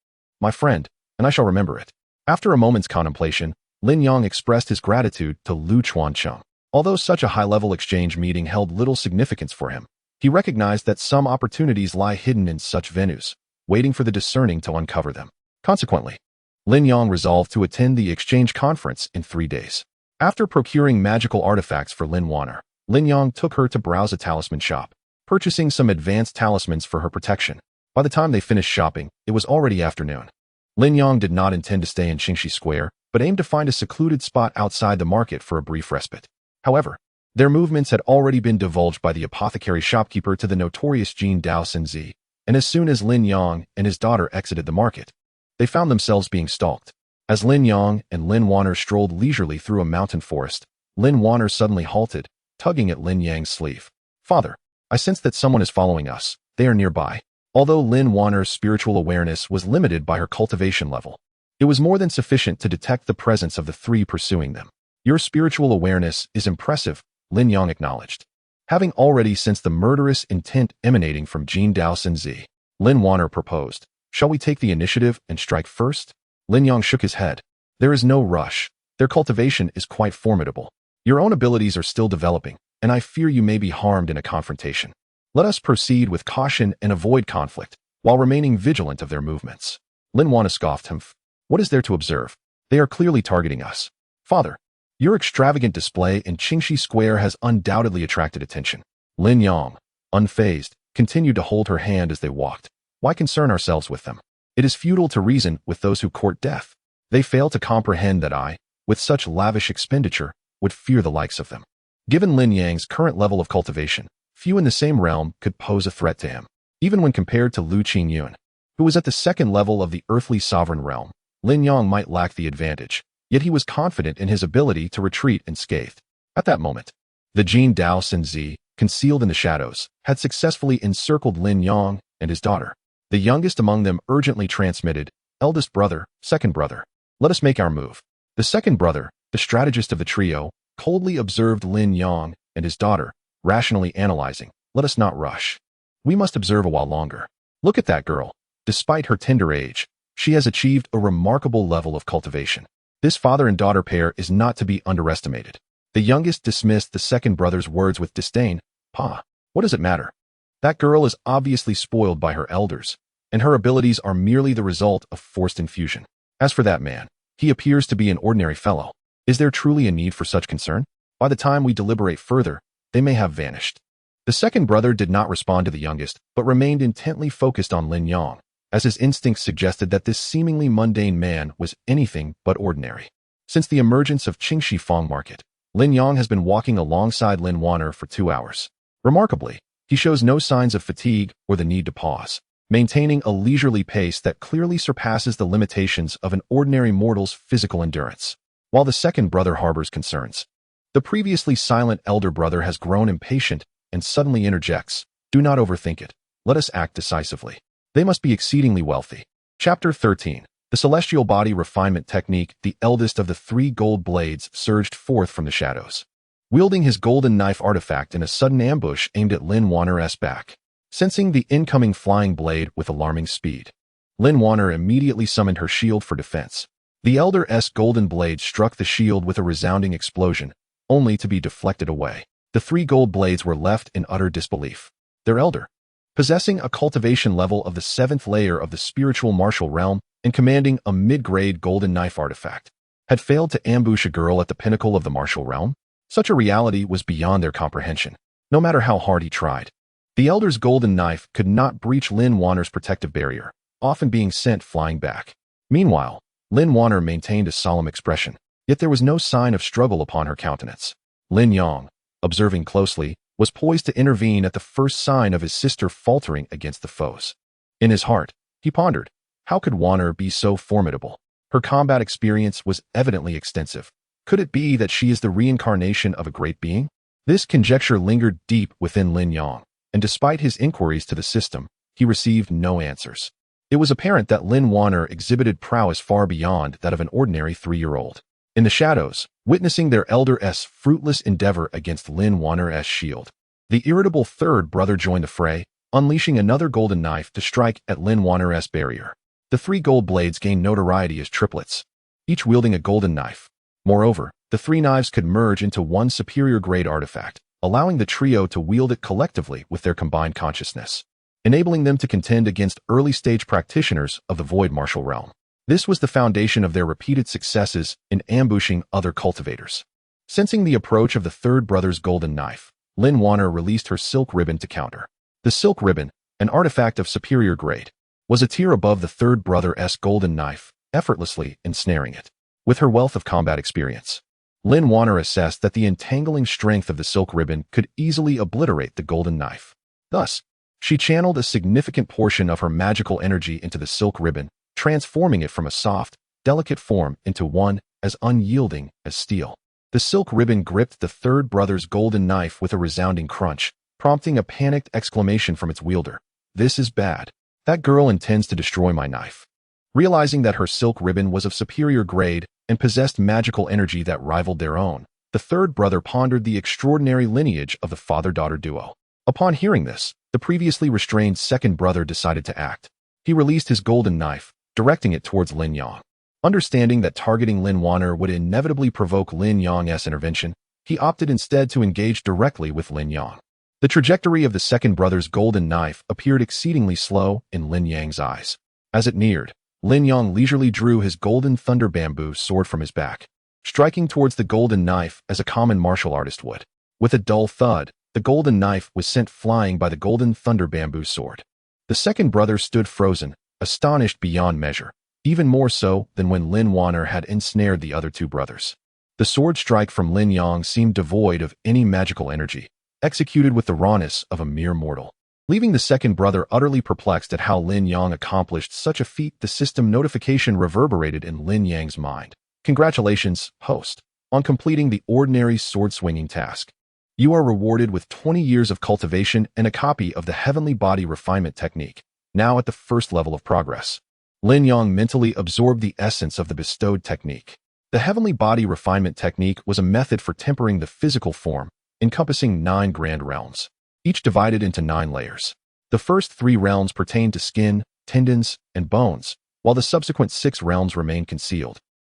my friend, and I shall remember it. After a moment's contemplation, Lin Yang expressed his gratitude to Lu Chuancheng. Although such a high-level exchange meeting held little significance for him, he recognized that some opportunities lie hidden in such venues, waiting for the discerning to uncover them. Consequently, Lin Yang resolved to attend the exchange conference in 3 days. After procuring magical artifacts for Lin Wan'er, Lin Yang took her to browse a talisman shop, purchasing some advanced talismans for her protection. By the time they finished shopping, it was already afternoon. Lin Yang did not intend to stay in Qingxi Square, but aimed to find a secluded spot outside the market for a brief respite. However, their movements had already been divulged by the apothecary shopkeeper to the notorious Jin Dao Senzi, and as soon as Lin Yang and his daughter exited the market, they found themselves being stalked. As Lin Yang and Lin Wan'er strolled leisurely through a mountain forest, Lin Wan'er suddenly halted, tugging at Lin Yang's sleeve. "Father, I sense that someone is following us. They are nearby." Although Lin Wan'er's spiritual awareness was limited by her cultivation level, it was more than sufficient to detect the presence of the three pursuing them. "Your spiritual awareness is impressive," Lin Yang acknowledged. Having already sensed the murderous intent emanating from Jin Dao Senzi, Lin Wan'er proposed, "Shall we take the initiative and strike first?" Lin Yang shook his head. "There is no rush. Their cultivation is quite formidable. Your own abilities are still developing, and I fear you may be harmed in a confrontation. Let us proceed with caution and avoid conflict, while remaining vigilant of their movements." Lin Wan'er scoffed him. "What is there to observe? They are clearly targeting us. Father, your extravagant display in Qingxi Square has undoubtedly attracted attention." Lin Yang, unfazed, continued to hold her hand as they walked. "Why concern ourselves with them? It is futile to reason with those who court death. They fail to comprehend that I, with such lavish expenditure, would fear the likes of them." Given Lin Yang's current level of cultivation, few in the same realm could pose a threat to him. Even when compared to Lu Qingyun, who was at the second level of the earthly sovereign realm, Lin Yang might lack the advantage, yet he was confident in his ability to retreat unscathed. At that moment, the Jin Dao Senzi, concealed in the shadows, had successfully encircled Lin Yang and his daughter. The youngest among them urgently transmitted, "Eldest brother, second brother, let us make our move." The second brother, the strategist of the trio, coldly observed Lin Yang and his daughter, rationally analyzing, "Let us not rush. We must observe a while longer. Look at that girl. Despite her tender age, she has achieved a remarkable level of cultivation. This father and daughter pair is not to be underestimated." The youngest dismissed the second brother's words with disdain. "Pa, what does it matter? That girl is obviously spoiled by her elders, and her abilities are merely the result of forced infusion. As for that man, he appears to be an ordinary fellow. Is there truly a need for such concern? By the time we deliberate further, they may have vanished." The second brother did not respond to the youngest, but remained intently focused on Lin Yang, as his instincts suggested that this seemingly mundane man was anything but ordinary. Since the emergence of Qingxi Fong Market, Lin Yang has been walking alongside Lin Wan'er for 2 hours. Remarkably, he shows no signs of fatigue or the need to pause, maintaining a leisurely pace that clearly surpasses the limitations of an ordinary mortal's physical endurance. While the second brother harbors concerns, the previously silent elder brother has grown impatient and suddenly interjects, "Do not overthink it. Let us act decisively. They must be exceedingly wealthy." Chapter 13. The Celestial Body Refinement Technique. The eldest of the 3 gold blades surged forth from the shadows, wielding his golden knife artifact in a sudden ambush aimed at Lin Wan'er's back. Sensing the incoming flying blade with alarming speed, Lin Wan'er immediately summoned her shield for defense. The elder's golden blade struck the shield with a resounding explosion, only to be deflected away. The 3 gold blades were left in utter disbelief. Their elder, possessing a cultivation level of the 7th layer of the spiritual martial realm and commanding a mid-grade golden knife artifact, had failed to ambush a girl at the pinnacle of the martial realm. Such a reality was beyond their comprehension, no matter how hard he tried. The elder's golden knife could not breach Lin Wan'er's protective barrier, often being sent flying back. Meanwhile, Lin Wan'er maintained a solemn expression, yet there was no sign of struggle upon her countenance. Lin Yang, observing closely, was poised to intervene at the first sign of his sister faltering against the foes. In his heart, he pondered, how could Wan'er be so formidable? Her combat experience was evidently extensive. Could it be that she is the reincarnation of a great being? This conjecture lingered deep within Lin Yang, and despite his inquiries to the system, he received no answers. It was apparent that Lin Wan'er exhibited prowess far beyond that of an ordinary 3-year-old. In the shadows, witnessing their elder's fruitless endeavor against Lin Wan'er's shield, the irritable third brother joined the fray, unleashing another golden knife to strike at Lin Wan'er's barrier. The three gold blades gained notoriety as triplets, each wielding a golden knife. Moreover, the three knives could merge into one superior-grade artifact, allowing the trio to wield it collectively with their combined consciousness, enabling them to contend against early-stage practitioners of the void martial realm. This was the foundation of their repeated successes in ambushing other cultivators. Sensing the approach of the third brother's golden knife, Lin Wan'er released her silk ribbon to counter. The silk ribbon, an artifact of superior grade, was a tier above the third brother's golden knife, effortlessly ensnaring it. With her wealth of combat experience, Lin Wan'er assessed that the entangling strength of the silk ribbon could easily obliterate the golden knife. Thus, she channeled a significant portion of her magical energy into the silk ribbon, transforming it from a soft, delicate form into one as unyielding as steel. The silk ribbon gripped the third brother's golden knife with a resounding crunch, prompting a panicked exclamation from its wielder. "This is bad. That girl intends to destroy my knife." Realizing that her silk ribbon was of superior grade and possessed magical energy that rivaled their own, the third brother pondered the extraordinary lineage of the father-daughter duo. Upon hearing this, the previously restrained second brother decided to act. He released his golden knife, directing it towards Lin Yang. Understanding that targeting Lin Wan'er would inevitably provoke Lin Yang's intervention, he opted instead to engage directly with Lin Yang. The trajectory of the second brother's golden knife appeared exceedingly slow in Lin Yang's eyes. As it neared, Lin Yang leisurely drew his golden thunder bamboo sword from his back, striking towards the golden knife as a common martial artist would. With a dull thud, the golden knife was sent flying by the golden thunder bamboo sword. The second brother stood frozen, astonished beyond measure, even more so than when Lin Wan'er had ensnared the other two brothers. The sword strike from Lin Yang seemed devoid of any magical energy, executed with the rawness of a mere mortal. Leaving the second brother utterly perplexed at how Lin Yang accomplished such a feat, the system notification reverberated in Lin Yang's mind. "Congratulations, host, on completing the ordinary sword-swinging task. You are rewarded with 20 years of cultivation and a copy of the Heavenly Body Refinement Technique, now at the first level of progress." Lin Yang mentally absorbed the essence of the bestowed technique. The Heavenly Body Refinement Technique was a method for tempering the physical form, encompassing 9 grand realms, each divided into 9 layers. The first 3 realms pertained to skin, tendons, and bones, while the subsequent 6 realms remained concealed,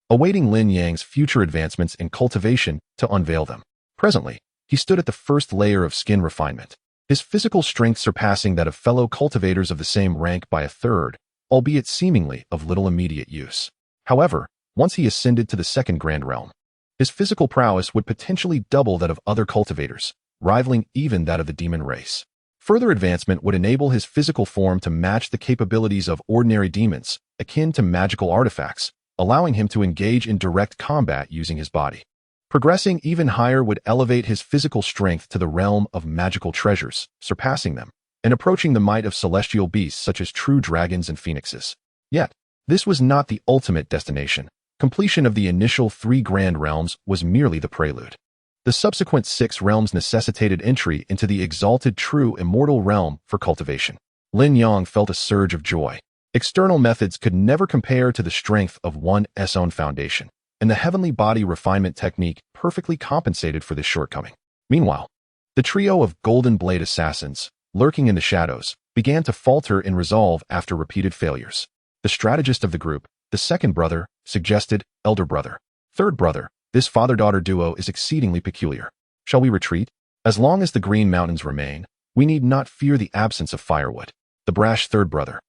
awaiting Lin Yang's future advancements in cultivation to unveil them. Presently, he stood at the first layer of skin refinement, his physical strength surpassing that of fellow cultivators of the same rank by a third, albeit seemingly of little immediate use. However, once he ascended to the second grand realm, his physical prowess would potentially double that of other cultivators, rivaling even that of the demon race. Further advancement would enable his physical form to match the capabilities of ordinary demons, akin to magical artifacts, allowing him to engage in direct combat using his body. Progressing even higher would elevate his physical strength to the realm of magical treasures, surpassing them, and approaching the might of celestial beasts such as true dragons and phoenixes. Yet, this was not the ultimate destination. Completion of the initial 3 grand realms was merely the prelude. The subsequent 6 realms necessitated entry into the exalted true immortal realm for cultivation. Lin Yang felt a surge of joy. External methods could never compare to the strength of one's own foundation, and the Heavenly Body Refinement Technique perfectly compensated for this shortcoming. Meanwhile, the trio of Golden Blade assassins, lurking in the shadows, began to falter in resolve after repeated failures. The strategist of the group, the second brother, suggested, "Elder brother, third brother, this father-daughter duo is exceedingly peculiar. Shall we retreat? As long as the Green Mountains remain, we need not fear the absence of firewood." The brash third brother,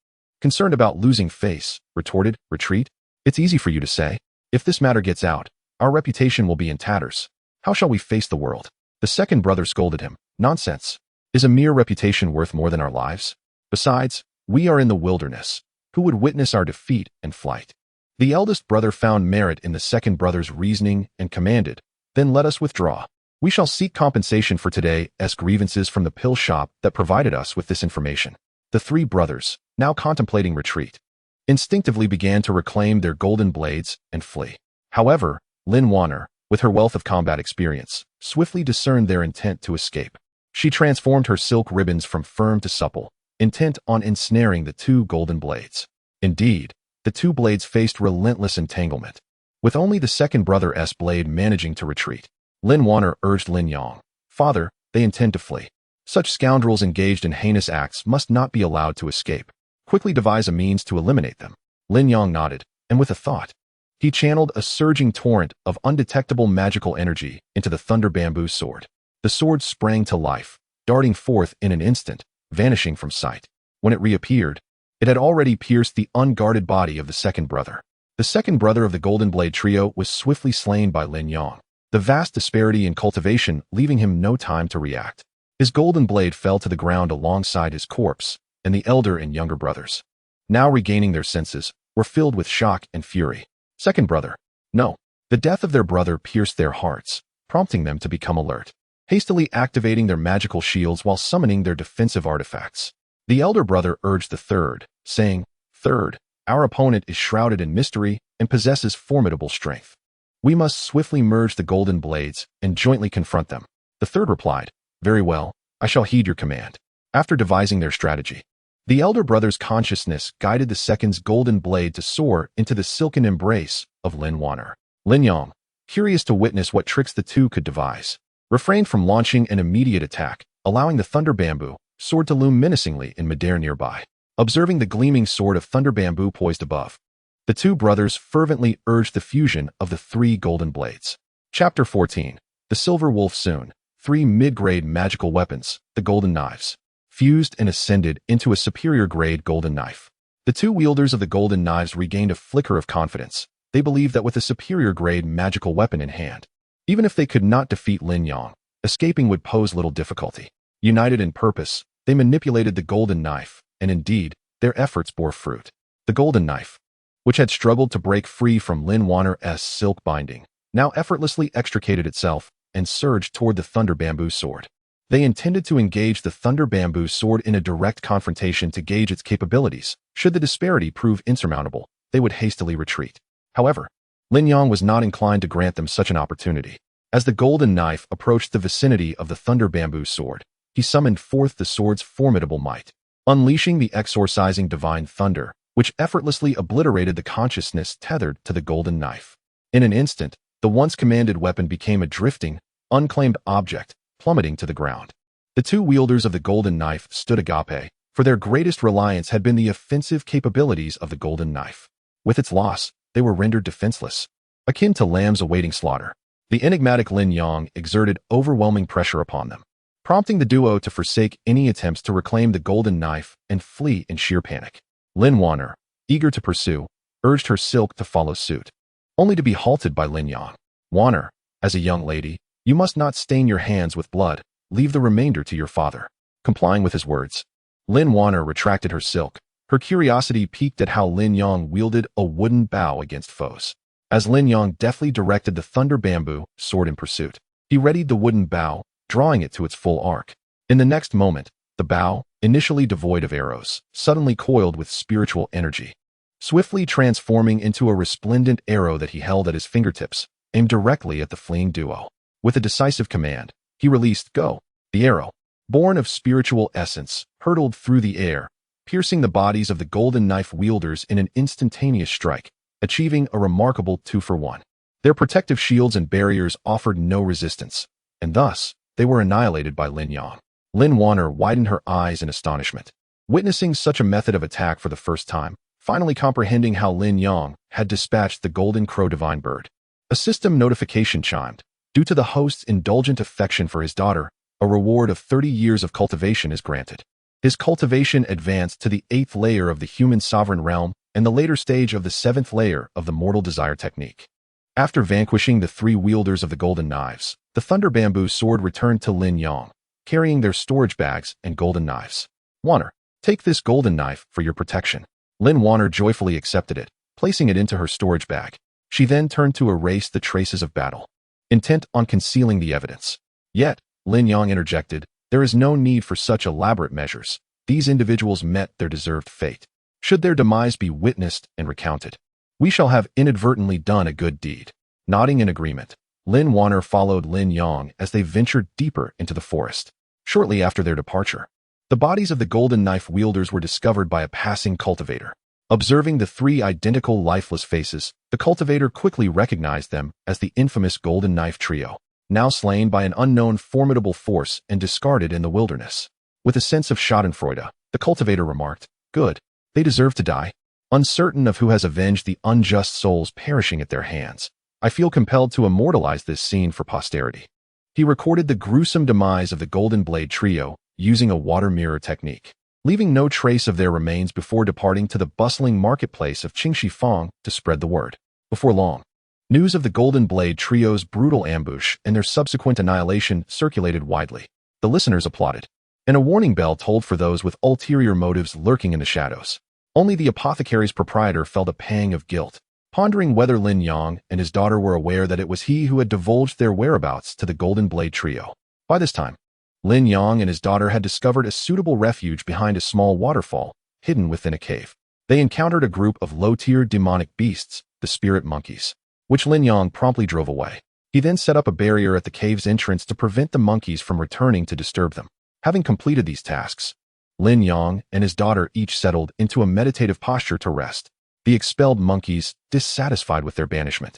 concerned about losing face, retorted, "Retreat? It's easy for you to say. If this matter gets out, our reputation will be in tatters. How shall we face the world?" The second brother scolded him. "Nonsense. Is a mere reputation worth more than our lives? Besides, we are in the wilderness. Who would witness our defeat and flight?" The eldest brother found merit in the second brother's reasoning and commanded, "Then let us withdraw. We shall seek compensation for today's grievances from the pill shop that provided us with this information." The 3 brothers, now contemplating retreat, instinctively began to reclaim their golden blades and flee. However, Lin Wan'er, with her wealth of combat experience, swiftly discerned their intent to escape. She transformed her silk ribbons from firm to supple, intent on ensnaring the 2 golden blades. Indeed, the 2 blades faced relentless entanglement. with only the second brother's blade managing to retreat. Lin Wan'er urged Lin Yang, "Father, they intend to flee. Such scoundrels engaged in heinous acts must not be allowed to escape. Quickly devise a means to eliminate them." Lin Yang nodded, and with a thought, he channeled a surging torrent of undetectable magical energy into the thunder bamboo sword. The sword sprang to life, darting forth in an instant, vanishing from sight. When it reappeared, it had already pierced the unguarded body of the second brother. The second brother of the Golden Blade trio was swiftly slain by Lin Yang, the vast disparity in cultivation leaving him no time to react. His golden blade fell to the ground alongside his corpse, and the elder and younger brothers, now regaining their senses, were filled with shock and fury. Second brother. No. The death of their brother pierced their hearts, prompting them to become alert, hastily activating their magical shields while summoning their defensive artifacts. The elder brother urged the third, saying, "Third, our opponent is shrouded in mystery and possesses formidable strength. We must swiftly merge the golden blades and jointly confront them." The third replied, "Very well, I shall heed your command." After devising their strategy, the elder brother's consciousness guided the second's golden blade to soar into the silken embrace of Lin Wan'er. Lin Yang, curious to witness what tricks the two could devise, refrained from launching an immediate attack, allowing the thunder bamboo sword to loom menacingly in midair nearby. Observing the gleaming sword of thunder bamboo poised above, the two brothers fervently urged the fusion of the three golden blades. Chapter 14. The Silver Wolf. Soon, three mid-grade magical weapons, the golden knives, fused and ascended into a superior-grade golden knife. The two wielders of the golden knives regained a flicker of confidence. They believed that with a superior-grade magical weapon in hand, even if they could not defeat Lin Yang, escaping would pose little difficulty. United in purpose, they manipulated the golden knife, and indeed, their efforts bore fruit. The golden knife, which had struggled to break free from Lin Wan'er's silk binding, now effortlessly extricated itself and surged toward the thunder bamboo sword. They intended to engage the thunder bamboo sword in a direct confrontation to gauge its capabilities. Should the disparity prove insurmountable, they would hastily retreat. However, Lin Yang was not inclined to grant them such an opportunity. As the golden knife approached the vicinity of the thunder bamboo sword, he summoned forth the sword's formidable might, unleashing the exorcising divine thunder, which effortlessly obliterated the consciousness tethered to the golden knife. In an instant, the once commanded weapon became a drifting, unclaimed object, plummeting to the ground. The two wielders of the golden knife stood agape, for their greatest reliance had been the offensive capabilities of the golden knife. With its loss, they were rendered defenseless, akin to lambs awaiting slaughter. The enigmatic Lin Yang exerted overwhelming pressure upon them, prompting the duo to forsake any attempts to reclaim the golden knife and flee in sheer panic. Lin Wan'er, eager to pursue, urged her silk to follow suit, only to be halted by Lin Yang. "Wan'er, as a young lady, you must not stain your hands with blood. Leave the remainder to your father." Complying with his words, Lin Wan'er retracted her silk, her curiosity piqued at how Lin Yang wielded a wooden bow against foes. As Lin Yang deftly directed the thunder bamboo sword in pursuit, he readied the wooden bow, drawing it to its full arc. In the next moment, the bow, initially devoid of arrows, suddenly coiled with spiritual energy, swiftly transforming into a resplendent arrow that he held at his fingertips, aimed directly at the fleeing duo. With a decisive command, he released "Go." The arrow, born of spiritual essence, hurtled through the air, piercing the bodies of the golden knife wielders in an instantaneous strike, achieving a remarkable 2-for-1. Their protective shields and barriers offered no resistance, and thus, they were annihilated by Lin Yang. Lin Wan'er widened her eyes in astonishment, witnessing such a method of attack for the first time, finally comprehending how Lin Yang had dispatched the golden crow divine bird. A system notification chimed. Due to the host's indulgent affection for his daughter, a reward of 30 years of cultivation is granted. His cultivation advanced to the 8th layer of the human sovereign realm and the later stage of the 7th layer of the mortal desire technique. After vanquishing the three wielders of the golden knives, the thunder bamboo sword returned to Lin Yang, carrying their storage bags and golden knives. "Wan'er, take this golden knife for your protection." Lin Wan'er joyfully accepted it, placing it into her storage bag. She then turned to erase the traces of battle, intent on concealing the evidence. Yet, Lin Yang interjected, "There is no need for such elaborate measures. These individuals met their deserved fate. Should their demise be witnessed and recounted, we shall have inadvertently done a good deed." Nodding in agreement, Lin Wan'er followed Lin Yang as they ventured deeper into the forest. Shortly after their departure, the bodies of the golden knife wielders were discovered by a passing cultivator. Observing the three identical lifeless faces, The cultivator quickly recognized them as the infamous Golden Knife Trio, now slain by an unknown formidable force and discarded in the wilderness. With a sense of schadenfreude, the cultivator remarked, "Good. They deserve to die." Uncertain of who has avenged the unjust souls perishing at their hands, I feel compelled to immortalize this scene for posterity. He recorded the gruesome demise of the Golden Blade Trio using a water mirror technique, leaving no trace of their remains before departing to the bustling marketplace of Qingxifang to spread the word. Before long, news of the Golden Blade Trio's brutal ambush and their subsequent annihilation circulated widely. The listeners applauded, and a warning bell tolled for those with ulterior motives lurking in the shadows. Only the apothecary's proprietor felt a pang of guilt, pondering whether Lin Yang and his daughter were aware that it was he who had divulged their whereabouts to the Golden Blade Trio. By this time, Lin Yang and his daughter had discovered a suitable refuge behind a small waterfall, hidden within a cave. They encountered a group of low-tier demonic beasts, the spirit monkeys, which Lin Yang promptly drove away. He then set up a barrier at the cave's entrance to prevent the monkeys from returning to disturb them. Having completed these tasks, Lin Yang and his daughter each settled into a meditative posture to rest. The expelled monkeys, dissatisfied with their banishment,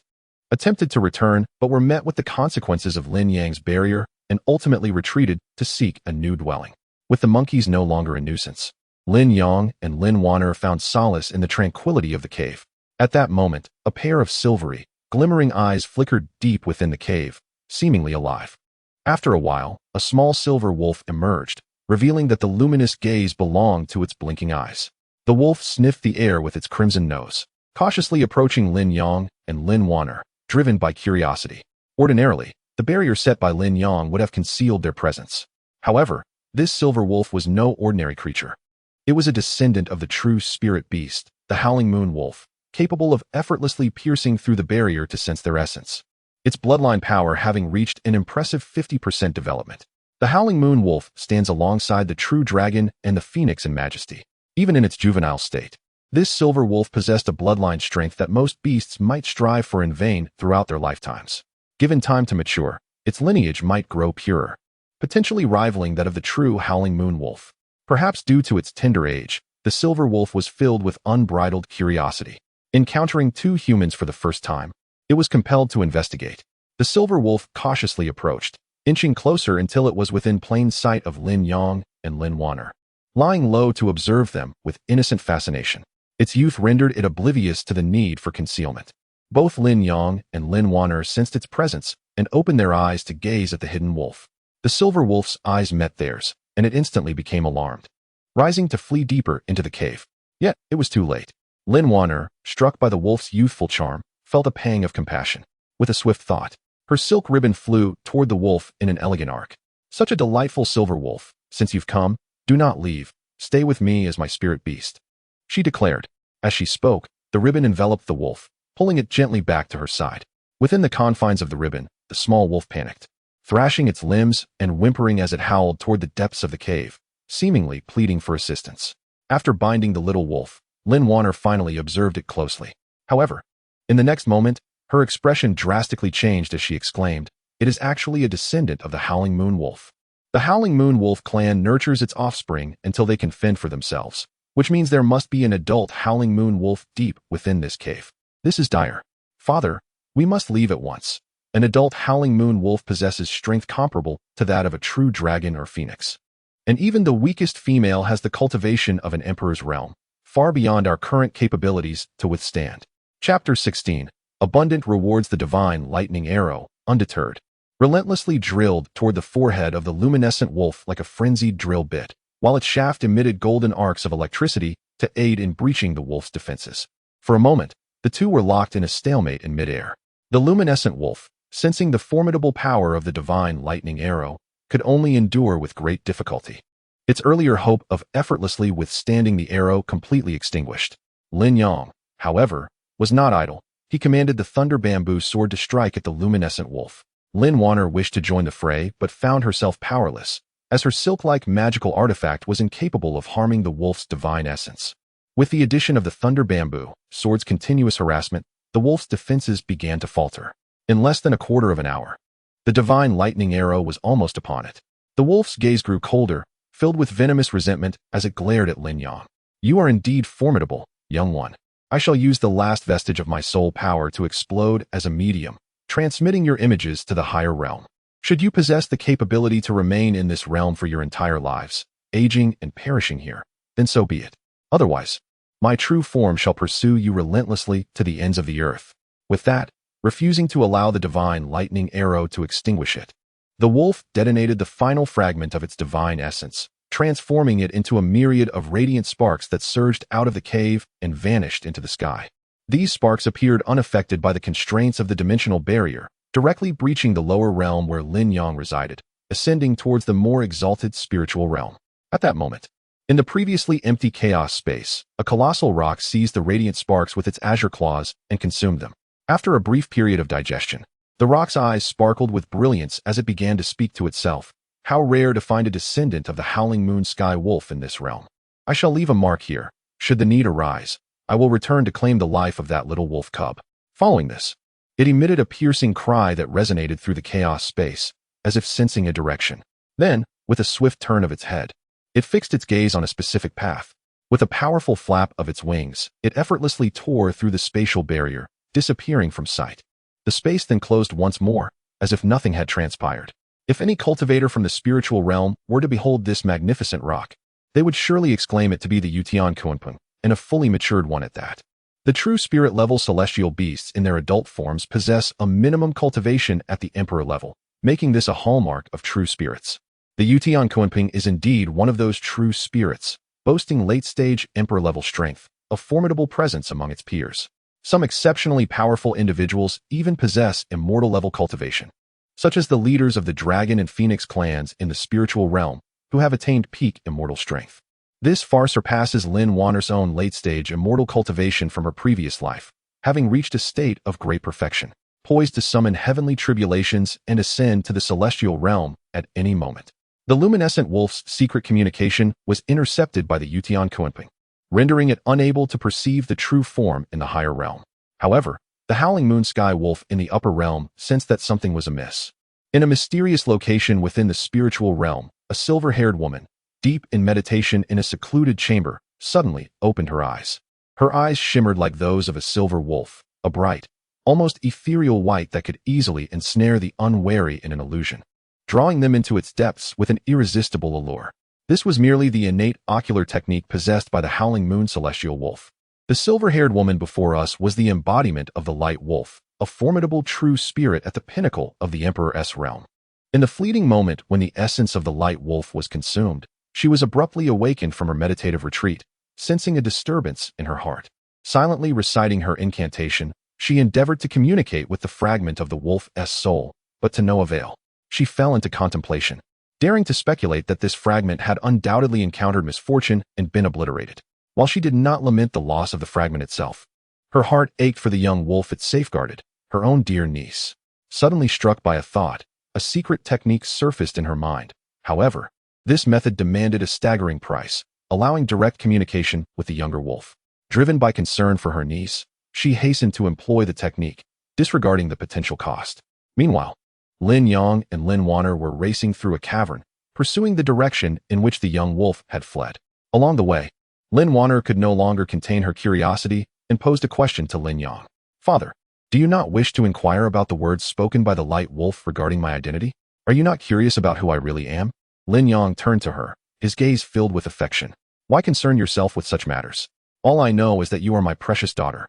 attempted to return but were met with the consequences of Lin Yang's barrier and ultimately retreated to seek a new dwelling. With the monkeys no longer a nuisance, Lin Yang and Lin Wan'er found solace in the tranquility of the cave. At that moment, a pair of silvery, glimmering eyes flickered deep within the cave, seemingly alive. After a while, a small silver wolf emerged, revealing that the luminous gaze belonged to its blinking eyes. The wolf sniffed the air with its crimson nose, cautiously approaching Lin Yang and Lin Wan'er, driven by curiosity. Ordinarily, the barrier set by Lin Yang would have concealed their presence. However, this silver wolf was no ordinary creature. It was a descendant of the true spirit beast, the Howling Moon Wolf, capable of effortlessly piercing through the barrier to sense their essence. Its bloodline power having reached an impressive 50% development. The Howling Moon Wolf stands alongside the true dragon and the phoenix in majesty. Even in its juvenile state, this silver wolf possessed a bloodline strength that most beasts might strive for in vain throughout their lifetimes. Given time to mature, its lineage might grow purer, potentially rivaling that of the true Howling Moon Wolf. Perhaps due to its tender age, the silver wolf was filled with unbridled curiosity. Encountering two humans for the first time, it was compelled to investigate. The silver wolf cautiously approached, inching closer until it was within plain sight of Lin Yang and Lin Wan'er, lying low to observe them with innocent fascination. Its youth rendered it oblivious to the need for concealment. Both Lin Yang and Lin Wan'er sensed its presence and opened their eyes to gaze at the hidden wolf. The silver wolf's eyes met theirs, and it instantly became alarmed, rising to flee deeper into the cave. Yet, it was too late. Lin Wan'er, struck by the wolf's youthful charm, felt a pang of compassion. With a swift thought, her silk ribbon flew toward the wolf in an elegant arc. "Such a delightful silver wolf. Since you've come, do not leave. Stay with me as my spirit beast," she declared. As she spoke, the ribbon enveloped the wolf, pulling it gently back to her side. Within the confines of the ribbon, the small wolf panicked, thrashing its limbs and whimpering as it howled toward the depths of the cave, seemingly pleading for assistance. After binding the little wolf, Lin Wan'er finally observed it closely. However, in the next moment, her expression drastically changed as she exclaimed, "It is actually a descendant of the Howling Moon Wolf." The Howling Moon Wolf clan nurtures its offspring until they can fend for themselves, which means there must be an adult Howling Moon Wolf deep within this cave. This is dire. Father, we must leave at once. An adult Howling Moon Wolf possesses strength comparable to that of a true dragon or phoenix. And even the weakest female has the cultivation of an emperor's realm, far beyond our current capabilities to withstand. Chapter 16. Abundant rewards the divine lightning arrow, undeterred, relentlessly drilled toward the forehead of the luminescent wolf like a frenzied drill bit, while its shaft emitted golden arcs of electricity to aid in breaching the wolf's defenses. For a moment, the two were locked in a stalemate in midair. The luminescent wolf, sensing the formidable power of the divine lightning arrow, could only endure with great difficulty. Its earlier hope of effortlessly withstanding the arrow completely extinguished. Lin Yang, however, was not idle. He commanded the thunder bamboo sword to strike at the luminescent wolf. Lin Wan'er wished to join the fray but found herself powerless, as her silk-like magical artifact was incapable of harming the wolf's divine essence. With the addition of the thunder bamboo sword's continuous harassment, the wolf's defenses began to falter. In less than a quarter of an hour, the divine lightning arrow was almost upon it. The wolf's gaze grew colder, filled with venomous resentment as it glared at Lin Yang. "You are indeed formidable, young one. I shall use the last vestige of my soul power to explode as a medium, transmitting your images to the higher realm. Should you possess the capability to remain in this realm for your entire lives, aging and perishing here, then so be it. Otherwise, my true form shall pursue you relentlessly to the ends of the earth. With that, refusing to allow the divine lightning arrow to extinguish it, the wolf detonated the final fragment of its divine essence, transforming it into a myriad of radiant sparks that surged out of the cave and vanished into the sky. These sparks appeared unaffected by the constraints of the dimensional barrier, directly breaching the lower realm where Lin Yang resided, ascending towards the more exalted spiritual realm. At that moment, in the previously empty chaos space, a colossal rock seized the radiant sparks with its azure claws and consumed them. After a brief period of digestion, the rock's eyes sparkled with brilliance as it began to speak to itself. How rare to find a descendant of the howling moon sky wolf in this realm. I shall leave a mark here. Should the need arise, I will return to claim the life of that little wolf cub. Following this, it emitted a piercing cry that resonated through the chaos space, as if sensing a direction. Then, with a swift turn of its head, it fixed its gaze on a specific path. With a powerful flap of its wings, it effortlessly tore through the spatial barrier, disappearing from sight. The space then closed once more, as if nothing had transpired. If any cultivator from the spiritual realm were to behold this magnificent rock, they would surely exclaim it to be the Yutian Kuanpung, and a fully matured one at that. The true spirit-level celestial beasts in their adult forms possess a minimum cultivation at the emperor level, making this a hallmark of true spirits. The Yutian Kuanping is indeed one of those true spirits, boasting late-stage emperor-level strength, a formidable presence among its peers. Some exceptionally powerful individuals even possess immortal-level cultivation, such as the leaders of the Dragon and Phoenix clans in the spiritual realm, who have attained peak immortal strength. This far surpasses Lin Wan'er's own late-stage immortal cultivation from her previous life, having reached a state of great perfection, poised to summon heavenly tribulations and ascend to the celestial realm at any moment. The luminescent wolf's secret communication was intercepted by the Yutian Kuanping, rendering it unable to perceive the true form in the higher realm. However, the howling moon sky wolf in the upper realm sensed that something was amiss. In a mysterious location within the spiritual realm, a silver-haired woman, deep in meditation in a secluded chamber, suddenly opened her eyes. Her eyes shimmered like those of a silver wolf, a bright, almost ethereal white that could easily ensnare the unwary in an illusion, drawing them into its depths with an irresistible allure. This was merely the innate ocular technique possessed by the howling moon celestial wolf. The silver-haired woman before us was the embodiment of the light wolf, a formidable true spirit at the pinnacle of the Emperor's realm. In the fleeting moment when the essence of the light wolf was consumed, she was abruptly awakened from her meditative retreat, sensing a disturbance in her heart. Silently reciting her incantation, she endeavored to communicate with the fragment of the wolf's soul, but to no avail. She fell into contemplation, daring to speculate that this fragment had undoubtedly encountered misfortune and been obliterated. While she did not lament the loss of the fragment itself, her heart ached for the young wolf it safeguarded, her own dear niece. Suddenly struck by a thought, a secret technique surfaced in her mind. However, this method demanded a staggering price, allowing direct communication with the younger wolf. Driven by concern for her niece, she hastened to employ the technique, disregarding the potential cost. Meanwhile, Lin Yang and Lin Wan'er were racing through a cavern, pursuing the direction in which the young wolf had fled. Along the way, Lin Wan'er could no longer contain her curiosity and posed a question to Lin Yang. "Father, do you not wish to inquire about the words spoken by the light wolf regarding my identity? Are you not curious about who I really am?" Lin Yang turned to her, his gaze filled with affection. "Why concern yourself with such matters? All I know is that you are my precious daughter,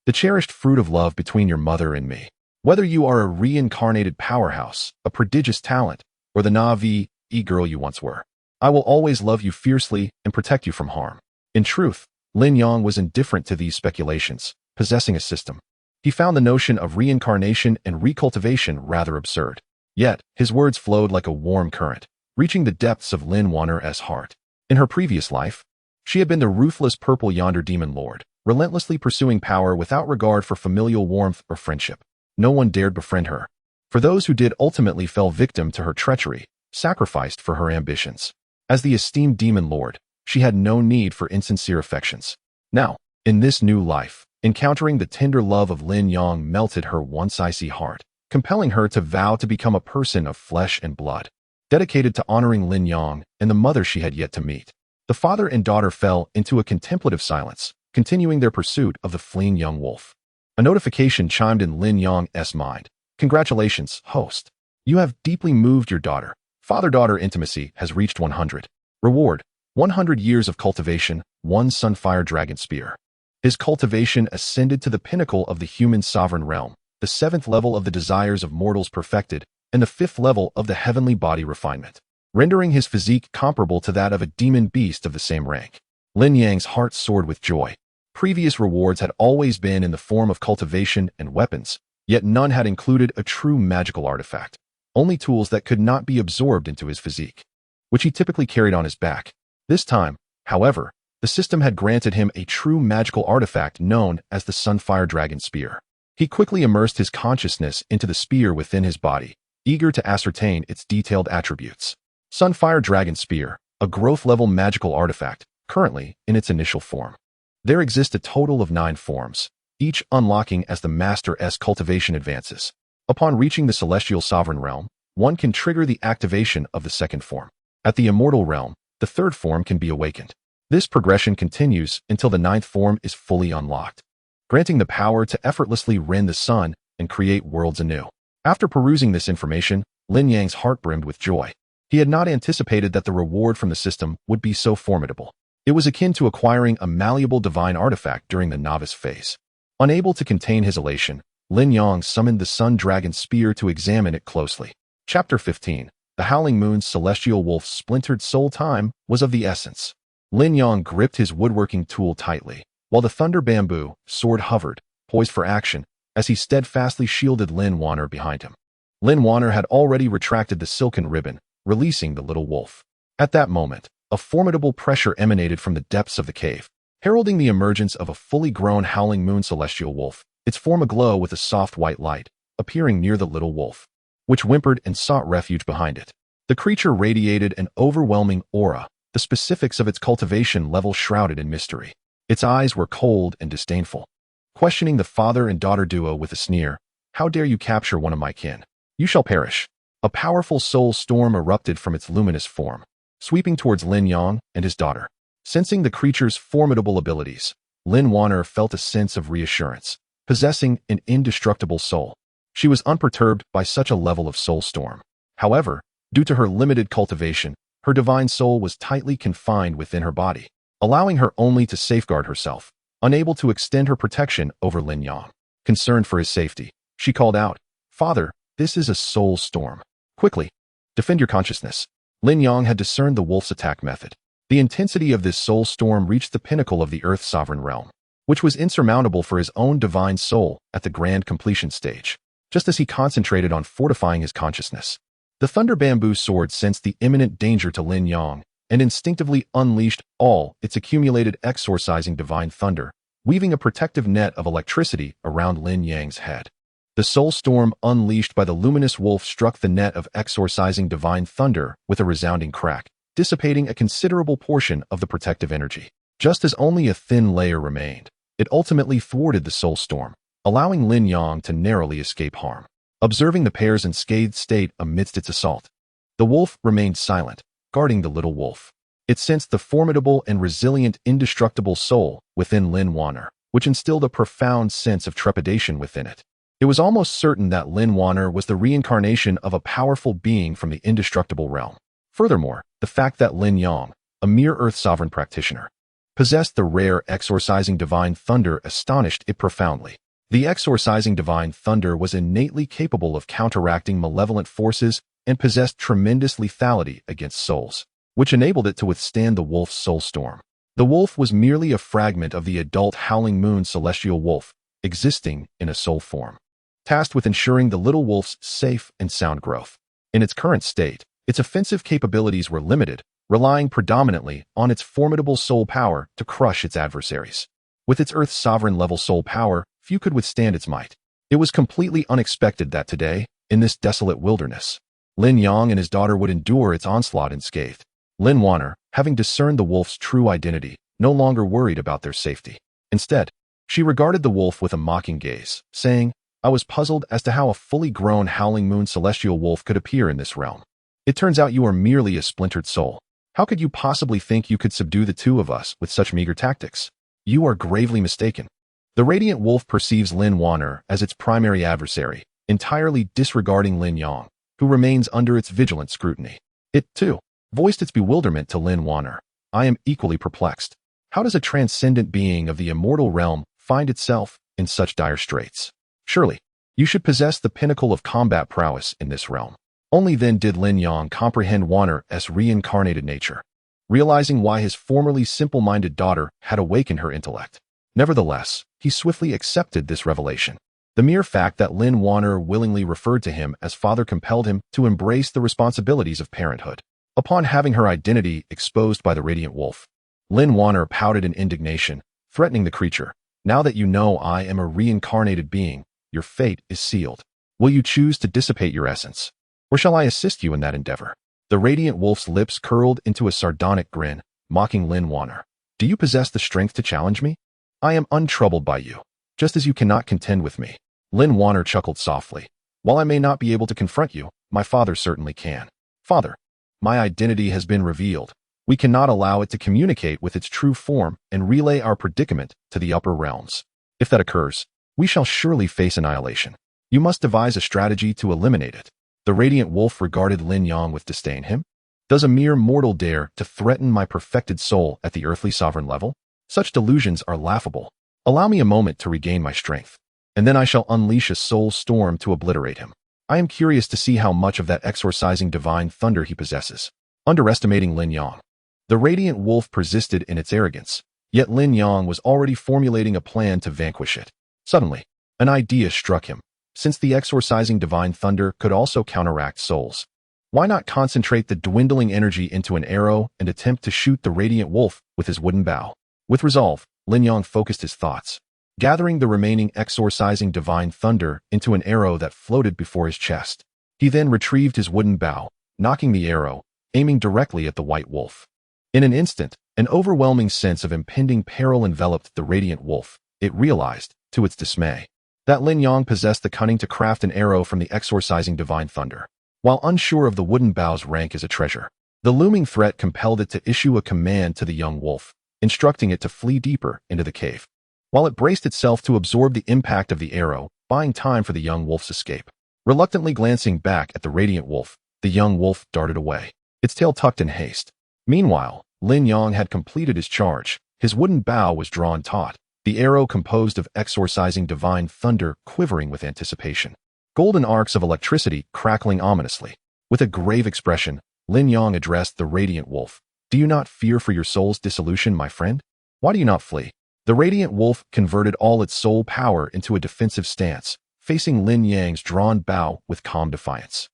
the cherished fruit of love between your mother and me. Whether you are a reincarnated powerhouse, a prodigious talent, or the naive girl you once were, I will always love you fiercely and protect you from harm." In truth, Lin Yang was indifferent to these speculations, possessing a system. He found the notion of reincarnation and recultivation rather absurd. Yet, his words flowed like a warm current, reaching the depths of Lin Wan'er's heart. In her previous life, she had been the ruthless purple yonder demon lord, relentlessly pursuing power without regard for familial warmth or friendship. No one dared befriend her, for those who did ultimately fell victim to her treachery, sacrificed for her ambitions. As the esteemed demon lord, she had no need for insincere affections. Now, in this new life, encountering the tender love of Lin Yang melted her once icy heart, compelling her to vow to become a person of flesh and blood, dedicated to honoring Lin Yang and the mother she had yet to meet. The father and daughter fell into a contemplative silence, continuing their pursuit of the fleeing young wolf. A notification chimed in Lin Yang's mind. Congratulations, host. You have deeply moved your daughter. Father-daughter intimacy has reached 100. Reward: 100 years of cultivation, 1 Sunfire Dragon Spear. His cultivation ascended to the pinnacle of the human sovereign realm, the 7th level of the desires of mortals perfected, and the 5th level of the heavenly body refinement, rendering his physique comparable to that of a demon beast of the same rank. Lin Yang's heart soared with joy. Previous rewards had always been in the form of cultivation and weapons, yet none had included a true magical artifact, only tools that could not be absorbed into his physique, which he typically carried on his back. This time, however, the system had granted him a true magical artifact known as the Sunfire Dragon Spear. He quickly immersed his consciousness into the spear within his body, eager to ascertain its detailed attributes. Sunfire Dragon Spear, a growth-level magical artifact, currently in its initial form. There exist a total of 9 forms, each unlocking as the Master's cultivation advances. Upon reaching the Celestial Sovereign Realm, one can trigger the activation of the 2nd form. At the Immortal Realm, the 3rd form can be awakened. This progression continues until the 9th form is fully unlocked, granting the power to effortlessly rend the sun and create worlds anew. After perusing this information, Lin Yang's heart brimmed with joy. He had not anticipated that the reward from the system would be so formidable. It was akin to acquiring a malleable divine artifact during the novice phase. Unable to contain his elation, Lin Yang summoned the Sun Dragon Spear to examine it closely. Chapter 15. The Howling Moon's celestial wolf's splintered soul. Time was of the essence. Lin Yang gripped his woodworking tool tightly, while the thunder bamboo sword hovered, poised for action, as he steadfastly shielded Lin Wan'er behind him. Lin Wan'er had already retracted the silken ribbon, releasing the little wolf. At that moment, a formidable pressure emanated from the depths of the cave, heralding the emergence of a fully grown Howling Moon celestial wolf, its form aglow with a soft white light, appearing near the little wolf, which whimpered and sought refuge behind it. The creature radiated an overwhelming aura, the specifics of its cultivation level shrouded in mystery. Its eyes were cold and disdainful, questioning the father and daughter duo with a sneer. How dare you capture one of my kin? You shall perish. A powerful soul storm erupted from its luminous form, sweeping towards Lin Yang and his daughter. Sensing the creature's formidable abilities, Lin Wan'er felt a sense of reassurance. Possessing an indestructible soul, she was unperturbed by such a level of soul storm. However, due to her limited cultivation, her divine soul was tightly confined within her body, allowing her only to safeguard herself, unable to extend her protection over Lin Yang. Concerned for his safety, she called out, "Father, this is a soul storm. Quickly, defend your consciousness." Lin Yang had discerned the wolf's attack method. The intensity of this soul storm reached the pinnacle of the Earth's sovereign realm, which was insurmountable for his own divine soul at the grand completion stage, just as he concentrated on fortifying his consciousness. The thunder bamboo sword sensed the imminent danger to Lin Yang and instinctively unleashed all its accumulated exorcising divine thunder, weaving a protective net of electricity around Lin Yang's head. The soul storm unleashed by the luminous wolf struck the net of exorcising divine thunder with a resounding crack, dissipating a considerable portion of the protective energy. Just as only a thin layer remained, it ultimately thwarted the soul storm, allowing Lin Yang to narrowly escape harm. Observing the pair's unscathed state amidst its assault, the wolf remained silent, guarding the little wolf. It sensed the formidable and resilient indestructible soul within Lin Wan'er, which instilled a profound sense of trepidation within it. It was almost certain that Lin Wan'er was the reincarnation of a powerful being from the indestructible realm. Furthermore, the fact that Lin Yang, a mere Earth sovereign practitioner, possessed the rare exorcising divine thunder astonished it profoundly. The exorcising divine thunder was innately capable of counteracting malevolent forces and possessed tremendous lethality against souls, which enabled it to withstand the wolf's soul storm. The wolf was merely a fragment of the adult Howling Moon celestial wolf, existing in a soul form, tasked with ensuring the little wolf's safe and sound growth. In its current state, its offensive capabilities were limited, relying predominantly on its formidable soul power to crush its adversaries. With its Earth's sovereign-level soul power, few could withstand its might. It was completely unexpected that today, in this desolate wilderness, Lin Yang and his daughter would endure its onslaught unscathed. Lin Wan'er, having discerned the wolf's true identity, no longer worried about their safety. Instead, she regarded the wolf with a mocking gaze, saying, "I was puzzled as to how a fully grown Howling Moon celestial wolf could appear in this realm. It turns out you are merely a splintered soul. How could you possibly think you could subdue the two of us with such meager tactics?" You are gravely mistaken. The Radiant Wolf perceives Lin Wan'er as its primary adversary, entirely disregarding Lin Yang, who remains under its vigilant scrutiny. It, too, voiced its bewilderment to Lin Wan'er. I am equally perplexed. How does a transcendent being of the immortal realm find itself in such dire straits? Surely, you should possess the pinnacle of combat prowess in this realm. Only then did Lin Yang comprehend Wan'er's reincarnated nature, realizing why his formerly simple-minded daughter had awakened her intellect. Nevertheless, he swiftly accepted this revelation. The mere fact that Lin Wan'er willingly referred to him as father compelled him to embrace the responsibilities of parenthood. Upon having her identity exposed by the Radiant Wolf, Lin Wan'er pouted in indignation, threatening the creature. Now that you know I am a reincarnated being, your fate is sealed. Will you choose to dissipate your essence? Or shall I assist you in that endeavor? The Radiant Wolf's lips curled into a sardonic grin, mocking Lin Wan'er. Do you possess the strength to challenge me? I am untroubled by you, just as you cannot contend with me. Lin Wan'er chuckled softly. While I may not be able to confront you, my father certainly can. Father, my identity has been revealed. We cannot allow it to communicate with its true form and relay our predicament to the upper realms. If that occurs, we shall surely face annihilation. You must devise a strategy to eliminate it. The Radiant Wolf regarded Lin Yang with disdain. Him? Does a mere mortal dare to threaten my perfected soul at the earthly sovereign level? Such delusions are laughable. Allow me a moment to regain my strength, and then I shall unleash a soul storm to obliterate him. I am curious to see how much of that exorcising divine thunder he possesses. Underestimating Lin Yang. The Radiant Wolf persisted in its arrogance, yet Lin Yang was already formulating a plan to vanquish it. Suddenly, an idea struck him. Since the exorcising divine thunder could also counteract souls, why not concentrate the dwindling energy into an arrow and attempt to shoot the Radiant Wolf with his wooden bow? With resolve, Lin Yang focused his thoughts, gathering the remaining exorcising divine thunder into an arrow that floated before his chest. He then retrieved his wooden bow, knocking the arrow, aiming directly at the White Wolf. In an instant, an overwhelming sense of impending peril enveloped the Radiant Wolf. It realized, to its dismay, that Lin Yang possessed the cunning to craft an arrow from the exorcising divine thunder. While unsure of the wooden bow's rank as a treasure, the looming threat compelled it to issue a command to the young wolf, instructing it to flee deeper into the cave. While it braced itself to absorb the impact of the arrow, buying time for the young wolf's escape. Reluctantly glancing back at the Radiant Wolf, the young wolf darted away, its tail tucked in haste. Meanwhile, Lin Yang had completed his charge. His wooden bow was drawn taut, the arrow composed of exorcising divine thunder quivering with anticipation. Golden arcs of electricity crackling ominously. With a grave expression, Lin Yang addressed the Radiant Wolf. Do you not fear for your soul's dissolution, my friend? Why do you not flee? The Radiant Wolf converted all its soul power into a defensive stance, facing Lin Yang's drawn bow with calm defiance.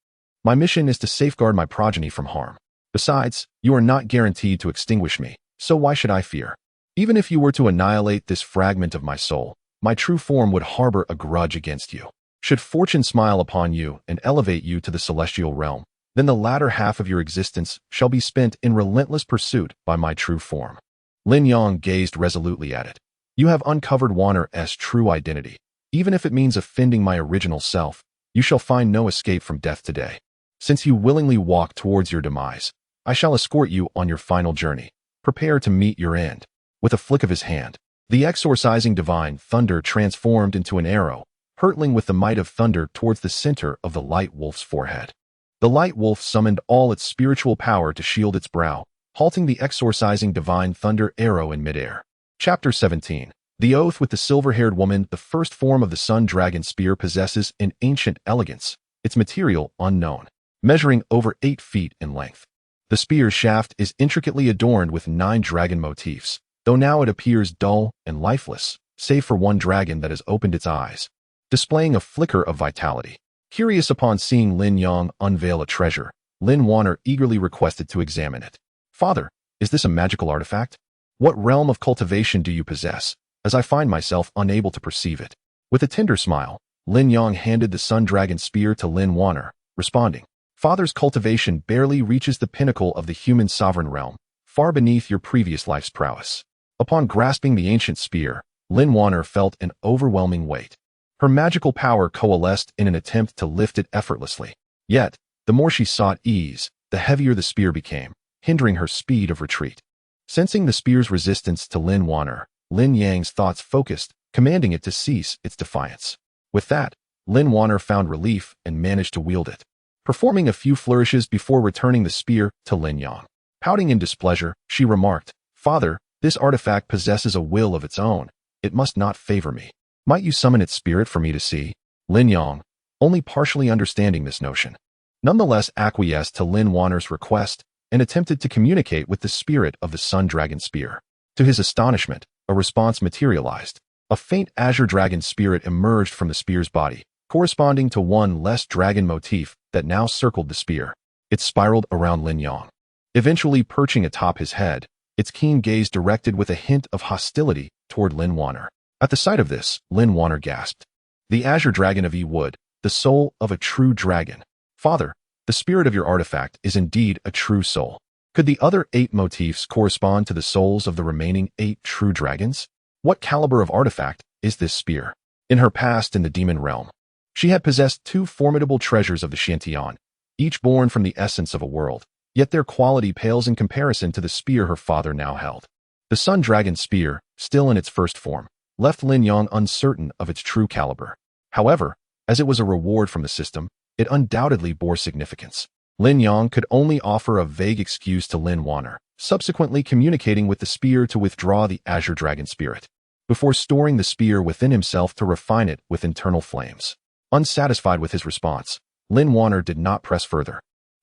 My mission is to safeguard my progeny from harm. Besides, you are not guaranteed to extinguish me, so why should I fear? Even if you were to annihilate this fragment of my soul, my true form would harbor a grudge against you. Should fortune smile upon you and elevate you to the celestial realm, then the latter half of your existence shall be spent in relentless pursuit by my true form. Lin Yang gazed resolutely at it. You have uncovered Wan'er's true identity. Even if it means offending my original self, you shall find no escape from death today. Since you willingly walk towards your demise, I shall escort you on your final journey. Prepare to meet your end. With a flick of his hand, the exorcising divine thunder transformed into an arrow, hurtling with the might of thunder towards the center of the Light Wolf's forehead. The Light Wolf summoned all its spiritual power to shield its brow, halting the exorcising divine thunder arrow in midair. Chapter 17. The Oath with the Silver-Haired Woman. The first form of the Sun Dragon Spear possesses an ancient elegance, its material unknown, measuring over 8 feet in length. The spear's shaft is intricately adorned with 9 dragon motifs, though now it appears dull and lifeless, save for one dragon that has opened its eyes, displaying a flicker of vitality. Curious upon seeing Lin Yang unveil a treasure, Lin Wan'er eagerly requested to examine it. Father, is this a magical artifact? What realm of cultivation do you possess, as I find myself unable to perceive it? With a tender smile, Lin Yang handed the Sun Dragon Spear to Lin Wan'er, responding, Father's cultivation barely reaches the pinnacle of the human sovereign realm, far beneath your previous life's prowess. Upon grasping the ancient spear, Lin Wan'er felt an overwhelming weight. Her magical power coalesced in an attempt to lift it effortlessly. Yet, the more she sought ease, the heavier the spear became, hindering her speed of retreat. Sensing the spear's resistance to Lin Wan'er, Lin Yang's thoughts focused, commanding it to cease its defiance. With that, Lin Wan'er found relief and managed to wield it, performing a few flourishes before returning the spear to Lin Yang. Pouting in displeasure, she remarked, "Father, this artifact possesses a will of its own. It must not favor me. Might you summon its spirit for me to see?" Lin Yang, only partially understanding this notion, nonetheless acquiesced to Lin Wan'er's request and attempted to communicate with the spirit of the Sun Dragon Spear. To his astonishment, a response materialized. A faint azure dragon spirit emerged from the spear's body, corresponding to one less dragon motif that now circled the spear. It spiraled around Lin Yang, eventually perching atop his head, its keen gaze directed with a hint of hostility toward Lin Wan'er. At the sight of this, Lin Wan'er gasped. The azure dragon of Wood, the soul of a true dragon. Father, the spirit of your artifact is indeed a true soul. Could the other 8 motifs correspond to the souls of the remaining 8 true dragons? What caliber of artifact is this spear? In her past in the demon realm, she had possessed 2 formidable treasures of the Shantian, each born from the essence of a world, yet their quality pales in comparison to the spear her father now held. The Sun Dragon Spear, still in its first form, left Lin Yang uncertain of its true caliber. However, as it was a reward from the system, it undoubtedly bore significance. Lin Yang could only offer a vague excuse to Lin Wan'er, subsequently communicating with the spear to withdraw the azure dragon spirit, before storing the spear within himself to refine it with internal flames. Unsatisfied with his response, Lin Wan'er did not press further,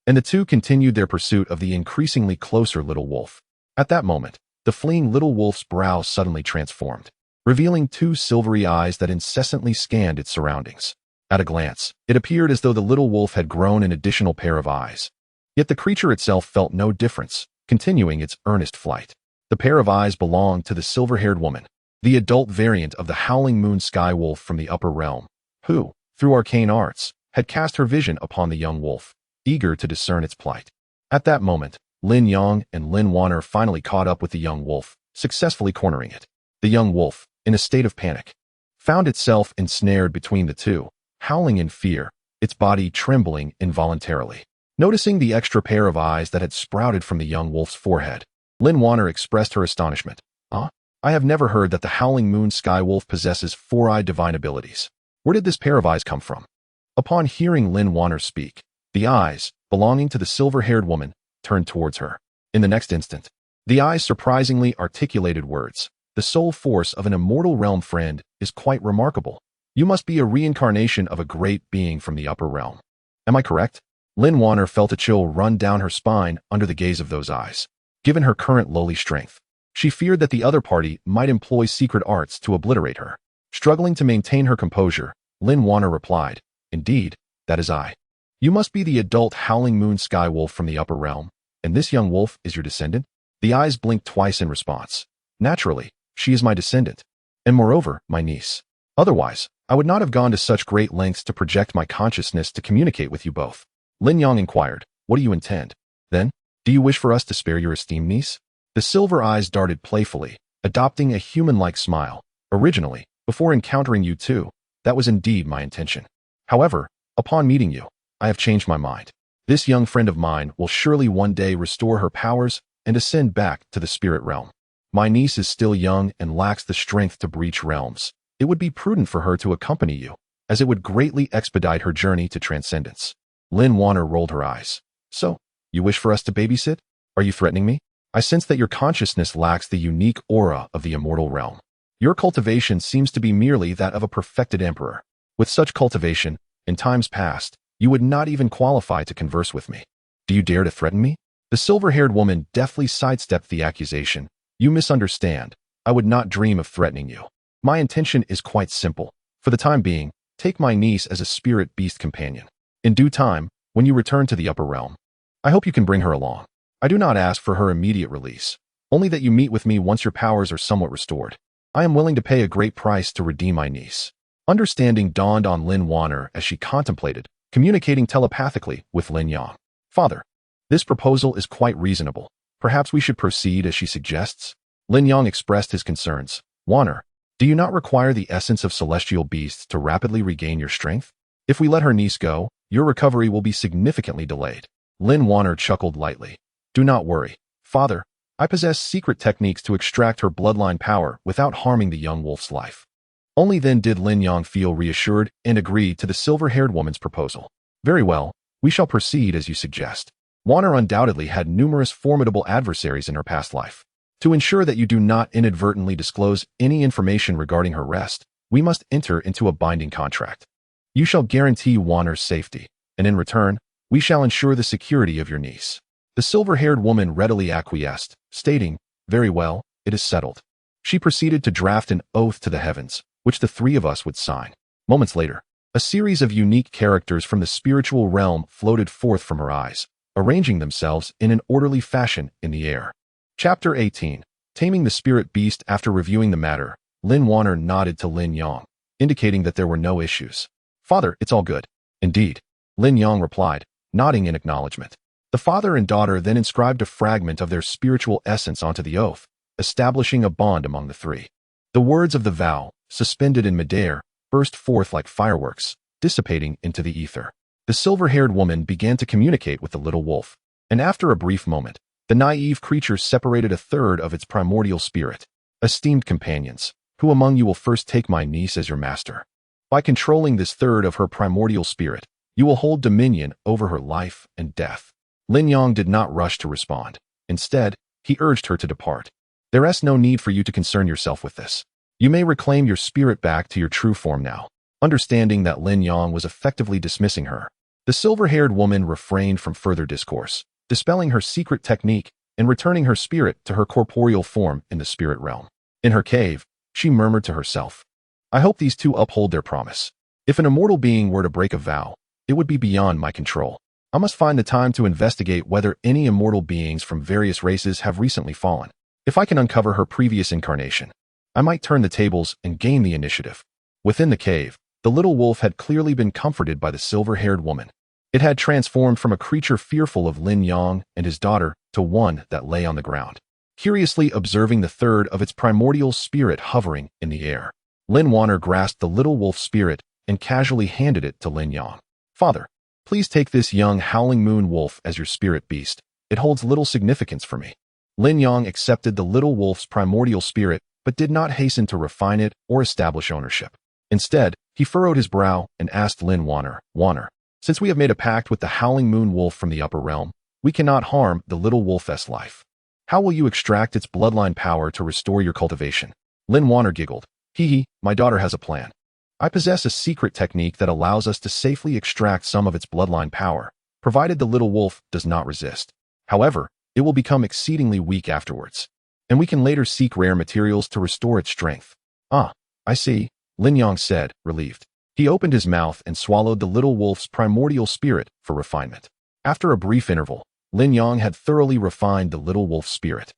and the two continued their pursuit of the increasingly closer little wolf. At that moment, the fleeing little wolf's brow suddenly transformed, revealing 2 silvery eyes that incessantly scanned its surroundings. At a glance, it appeared as though the little wolf had grown an additional pair of eyes. Yet the creature itself felt no difference, continuing its earnest flight. The pair of eyes belonged to the silver-haired woman, the adult variant of the howling moon sky wolf from the upper realm, who, through arcane arts, had cast her vision upon the young wolf, eager to discern its plight. At that moment, Lin Yang and Lin Wan'er finally caught up with the young wolf, successfully cornering it. The young wolf, in a state of panic, found itself ensnared between the two, howling in fear, its body trembling involuntarily. Noticing the extra pair of eyes that had sprouted from the young wolf's forehead, Lin Wan'er expressed her astonishment. I have never heard that the howling moon sky wolf possesses 4-eyed divine abilities. Where did this pair of eyes come from?" Upon hearing Lin Wan'er speak, the eyes, belonging to the silver-haired woman, turned towards her. In the next instant, the eyes surprisingly articulated words. "The soul force of an immortal realm friend is quite remarkable. You must be a reincarnation of a great being from the upper realm. Am I correct?" Lin Wan'er felt a chill run down her spine under the gaze of those eyes. Given her current lowly strength, she feared that the other party might employ secret arts to obliterate her. Struggling to maintain her composure, Lin Wan'er replied, "Indeed, that is I. You must be the adult howling moon sky wolf from the upper realm, and this young wolf is your descendant?" The eyes blinked twice in response. "Naturally, she is my descendant, and moreover, my niece. Otherwise, I would not have gone to such great lengths to project my consciousness to communicate with you both." Lin Yang inquired, "What do you intend? Then, do you wish for us to spare your esteemed niece?" The silver eyes darted playfully, adopting a human-like smile. "Originally, before encountering you two, that was indeed my intention. However, upon meeting you, I have changed my mind. This young friend of mine will surely one day restore her powers and ascend back to the spirit realm. My niece is still young and lacks the strength to breach realms. It would be prudent for her to accompany you, as it would greatly expedite her journey to transcendence." Lin Wan'er rolled her eyes. "So, you wish for us to babysit? Are you threatening me? I sense that your consciousness lacks the unique aura of the immortal realm. Your cultivation seems to be merely that of a perfected emperor. With such cultivation, in times past, you would not even qualify to converse with me. Do you dare to threaten me?" The silver-haired woman deftly sidestepped the accusation. "You misunderstand. I would not dream of threatening you. My intention is quite simple. For the time being, take my niece as a spirit beast companion. In due time, when you return to the upper realm, I hope you can bring her along. I do not ask for her immediate release, only that you meet with me once your powers are somewhat restored. I am willing to pay a great price to redeem my niece." Understanding dawned on Lin Wan'er as she contemplated communicating telepathically with Lin Yang. "Father, this proposal is quite reasonable. Perhaps we should proceed as she suggests." Lin Yang expressed his concerns. "Wan'er, do you not require the essence of celestial beasts to rapidly regain your strength? If we let her niece go, your recovery will be significantly delayed." Lin Wan'er chuckled lightly. "Do not worry, Father. I possess secret techniques to extract her bloodline power without harming the young wolf's life. Only then did Lin Yang feel reassured and agree to the silver-haired woman's proposal. Very well, we shall proceed as you suggest. Wan'er undoubtedly had numerous formidable adversaries in her past life. To ensure that you do not inadvertently disclose any information regarding her rest, we must enter into a binding contract. You shall guarantee Wan'er's safety, and in return, we shall ensure the security of your niece. The silver-haired woman readily acquiesced, stating, "Very well, it is settled." She proceeded to draft an oath to the heavens, which the three of us would sign. Moments later, a series of unique characters from the spiritual realm floated forth from her eyes, arranging themselves in an orderly fashion in the air. Chapter 18. Taming the Spirit Beast. After reviewing the matter, Lin Wan'er nodded to Lin Yang, indicating that there were no issues. "Father, it's all good." "Indeed," Lin Yang replied, nodding in acknowledgement. The father and daughter then inscribed a fragment of their spiritual essence onto the oath, establishing a bond among the three. The words of the vow, suspended in midair, burst forth like fireworks, dissipating into the ether. The silver-haired woman began to communicate with the little wolf, and after a brief moment, the naive creature separated a third of its primordial spirit. "Esteemed companions, who among you will first take my niece as your master? By controlling this third of her primordial spirit, you will hold dominion over her life and death." Lin Yang did not rush to respond. Instead, he urged her to depart. "There is no need for you to concern yourself with this. You may reclaim your spirit back to your true form now." Understanding that Lin Yang was effectively dismissing her, the silver-haired woman refrained from further discourse, dispelling her secret technique and returning her spirit to her corporeal form in the spirit realm. In her cave, she murmured to herself, "I hope these two uphold their promise. If an immortal being were to break a vow, it would be beyond my control. I must find the time to investigate whether any immortal beings from various races have recently fallen. If I can uncover her previous incarnation, I might turn the tables and gain the initiative." Within the cave, the little wolf had clearly been comforted by the silver-haired woman. It had transformed from a creature fearful of Lin Yang and his daughter to one that lay on the ground, curiously observing the third of its primordial spirit hovering in the air. Lin Wan'er grasped the little wolf spirit and casually handed it to Lin Yang. "Father, please take this young howling moon wolf as your spirit beast. It holds little significance for me." Lin Yang accepted the little wolf's primordial spirit, but did not hasten to refine it or establish ownership. Instead, he furrowed his brow and asked Lin Wan'er, "Wan'er, since we have made a pact with the howling moon wolf from the upper realm, we cannot harm the little wolf's life. How will you extract its bloodline power to restore your cultivation?" Lin Wan'er giggled. "Hee, my daughter has a plan. I possess a secret technique that allows us to safely extract some of its bloodline power, provided the little wolf does not resist. However, it will become exceedingly weak afterwards, and we can later seek rare materials to restore its strength." "Ah, I see," Lin Yang said, relieved. He opened his mouth and swallowed the little wolf's primordial spirit for refinement. After a brief interval, Lin Yang had thoroughly refined the little wolf's spirit,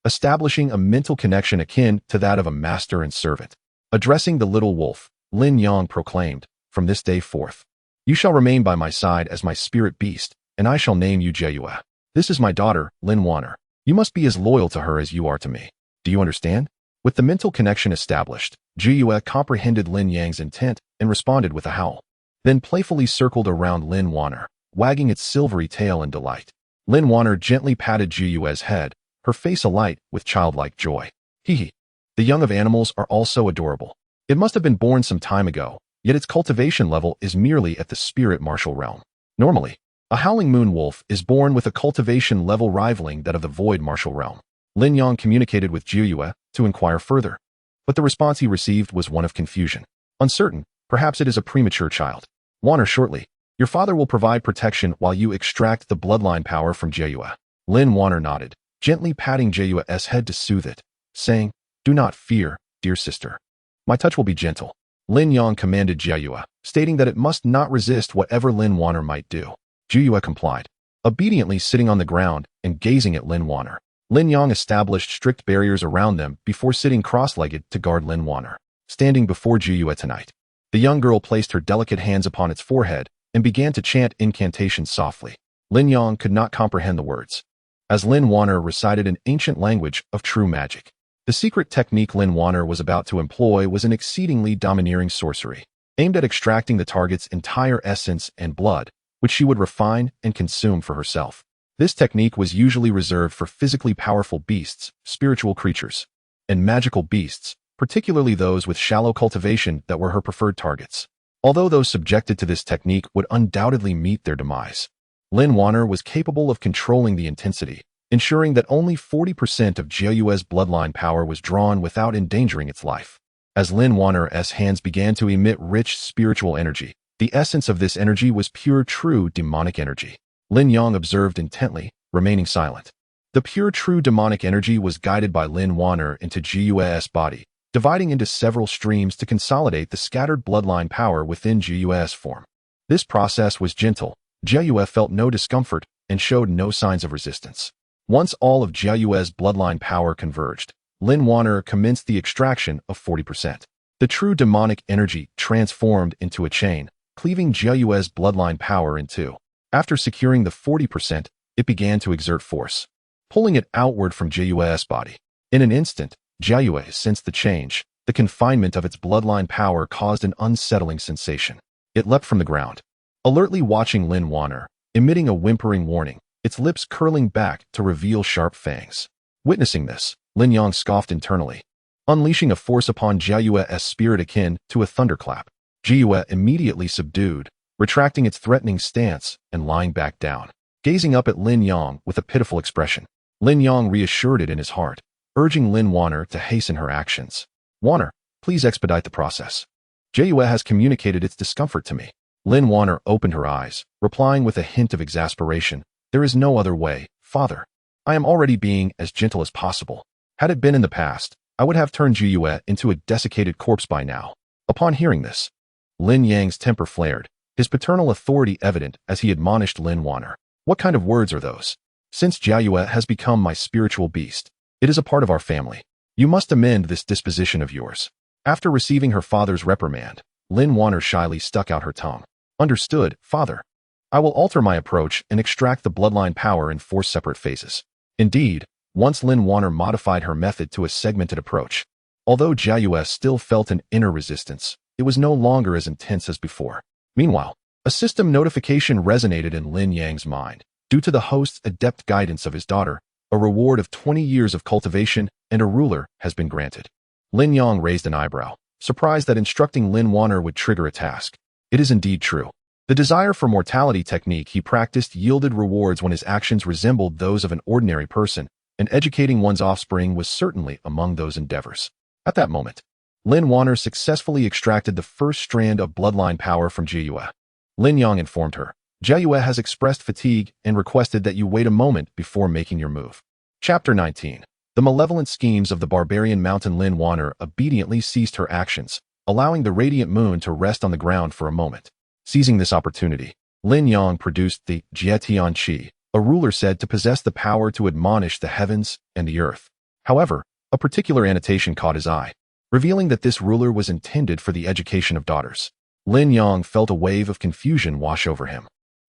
establishing a mental connection akin to that of a master and servant. Addressing the little wolf, Lin Yang proclaimed, "From this day forth, you shall remain by my side as my spirit beast, and I shall name you Jeyue. This is my daughter, Lin Wan'er. You must be as loyal to her as you are to me. Do you understand?" With the mental connection established, Jeyue comprehended Lin Yang's intent and responded with a howl, then playfully circled around Lin Wan'er, wagging its silvery tail in delight. Lin Wan'er gently patted Jeyue's head, her face alight with childlike joy. "Hee. The young of animals are also adorable. It must have been born some time ago, yet its cultivation level is merely at the spirit martial realm. Normally, a howling moon wolf is born with a cultivation level rivaling that of the void martial realm." Lin Yang communicated with Jeyue to inquire further, but the response he received was one of confusion. "Uncertain, perhaps it is a premature child. Wan'er, shortly, your father will provide protection while you extract the bloodline power from Jeyue." Lin Wan'er nodded, gently patting Jeyue's head to soothe it, saying, "Do not fear, dear sister. My touch will be gentle." Lin Yang commanded Jeyue, stating that it must not resist whatever Lin Wan'er might do. Jeyue complied, obediently sitting on the ground and gazing at Lin Wan'er. Lin Yang established strict barriers around them before sitting cross-legged to guard Lin Wan'er. Standing before Jeyue tonight, the young girl placed her delicate hands upon its forehead and began to chant incantations softly. Lin Yang could not comprehend the words, as Lin Wan'er recited an ancient language of true magic. The secret technique Lin Wan'er was about to employ was an exceedingly domineering sorcery, aimed at extracting the target's entire essence and blood, which she would refine and consume for herself. This technique was usually reserved for physically powerful beasts, spiritual creatures, and magical beasts, particularly those with shallow cultivation that were her preferred targets. Although those subjected to this technique would undoubtedly meet their demise, Lin Wan'er was capable of controlling the intensity, ensuring that only 40% of Jiayue's bloodline power was drawn without endangering its life. As Lin Wan'er's hands began to emit rich spiritual energy, the essence of this energy was pure true demonic energy. Lin Yang observed intently, remaining silent. The pure true demonic energy was guided by Lin Wan'er into Jiayue's body, dividing into several streams to consolidate the scattered bloodline power within Jiayue's form. This process was gentle. Jiayue felt no discomfort and showed no signs of resistance. Once all of Jiayue's bloodline power converged, Lin Wan'er commenced the extraction of 40%. The true demonic energy transformed into a chain, cleaving Jiayue's bloodline power in two. After securing the 40%, it began to exert force, pulling it outward from Jiayue's body. In an instant, Jiayue sensed the change. The confinement of its bloodline power caused an unsettling sensation. It leapt from the ground, alertly watching Lin Wan'er, emitting a whimpering warning, its lips curling back to reveal sharp fangs. Witnessing this, Lin Yang scoffed internally, unleashing a force upon Jiayue's spirit akin to a thunderclap. Jiayue immediately subdued, retracting its threatening stance and lying back down, gazing up at Lin Yang with a pitiful expression. Lin Yang reassured it in his heart, urging Lin Wan'er to hasten her actions. Wan'er, please expedite the process. Jiayue has communicated its discomfort to me. Lin Wan'er opened her eyes, replying with a hint of exasperation. There is no other way, father. I am already being as gentle as possible. Had it been in the past, I would have turned Jiayue into a desiccated corpse by now. Upon hearing this, Lin Yang's temper flared, his paternal authority evident as he admonished Lin Wan'er. What kind of words are those? Since Jiayue has become my spiritual beast, it is a part of our family. You must amend this disposition of yours. After receiving her father's reprimand, Lin Wan'er shyly stuck out her tongue. Understood, father. I will alter my approach and extract the bloodline power in 4 separate phases. Indeed, once Lin Wan'er modified her method to a segmented approach. Although Jiayue still felt an inner resistance, it was no longer as intense as before. Meanwhile, a system notification resonated in Lin Yang's mind. Due to the host's adept guidance of his daughter, a reward of 20 years of cultivation and a ruler has been granted. Lin Yang raised an eyebrow, surprised that instructing Lin Wan'er would trigger a task. It is indeed true. The desire for mortality technique he practiced yielded rewards when his actions resembled those of an ordinary person, and educating one's offspring was certainly among those endeavors. At that moment, Lin Wan'er successfully extracted the first strand of bloodline power from Jiayue. Lin Yang informed her, Jiayue has expressed fatigue and requested that you wait a moment before making your move. Chapter 19. The malevolent schemes of the barbarian mountain. Lin Wan'er obediently ceased her actions, allowing the radiant moon to rest on the ground for a moment. Seizing this opportunity, Lin Yang produced the Jietian Qi, a ruler said to possess the power to admonish the heavens and the earth. However, a particular annotation caught his eye, revealing that this ruler was intended for the education of daughters. Lin Yang felt a wave of confusion wash over him,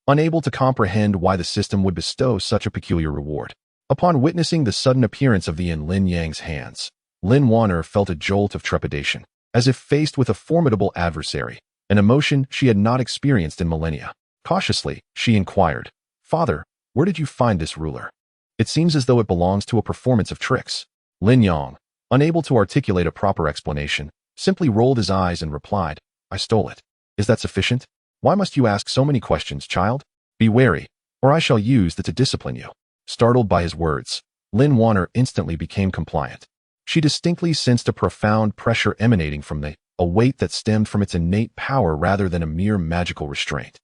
unable to comprehend why the system would bestow such a peculiar reward. Upon witnessing the sudden appearance of the in Lin Yang's hands, Lin Wan'er felt a jolt of trepidation, as if faced with a formidable adversary, an emotion she had not experienced in millennia. Cautiously, she inquired, Father, where did you find this ruler? It seems as though it belongs to a performance of tricks. Lin Yang, unable to articulate a proper explanation, simply rolled his eyes and replied, I stole it. Is that sufficient? Why must you ask so many questions, child? Be wary, or I shall use that to discipline you. Startled by his words, Lin Wan'er instantly became compliant. She distinctly sensed a profound pressure emanating from a weight that stemmed from its innate power rather than a mere magical restraint.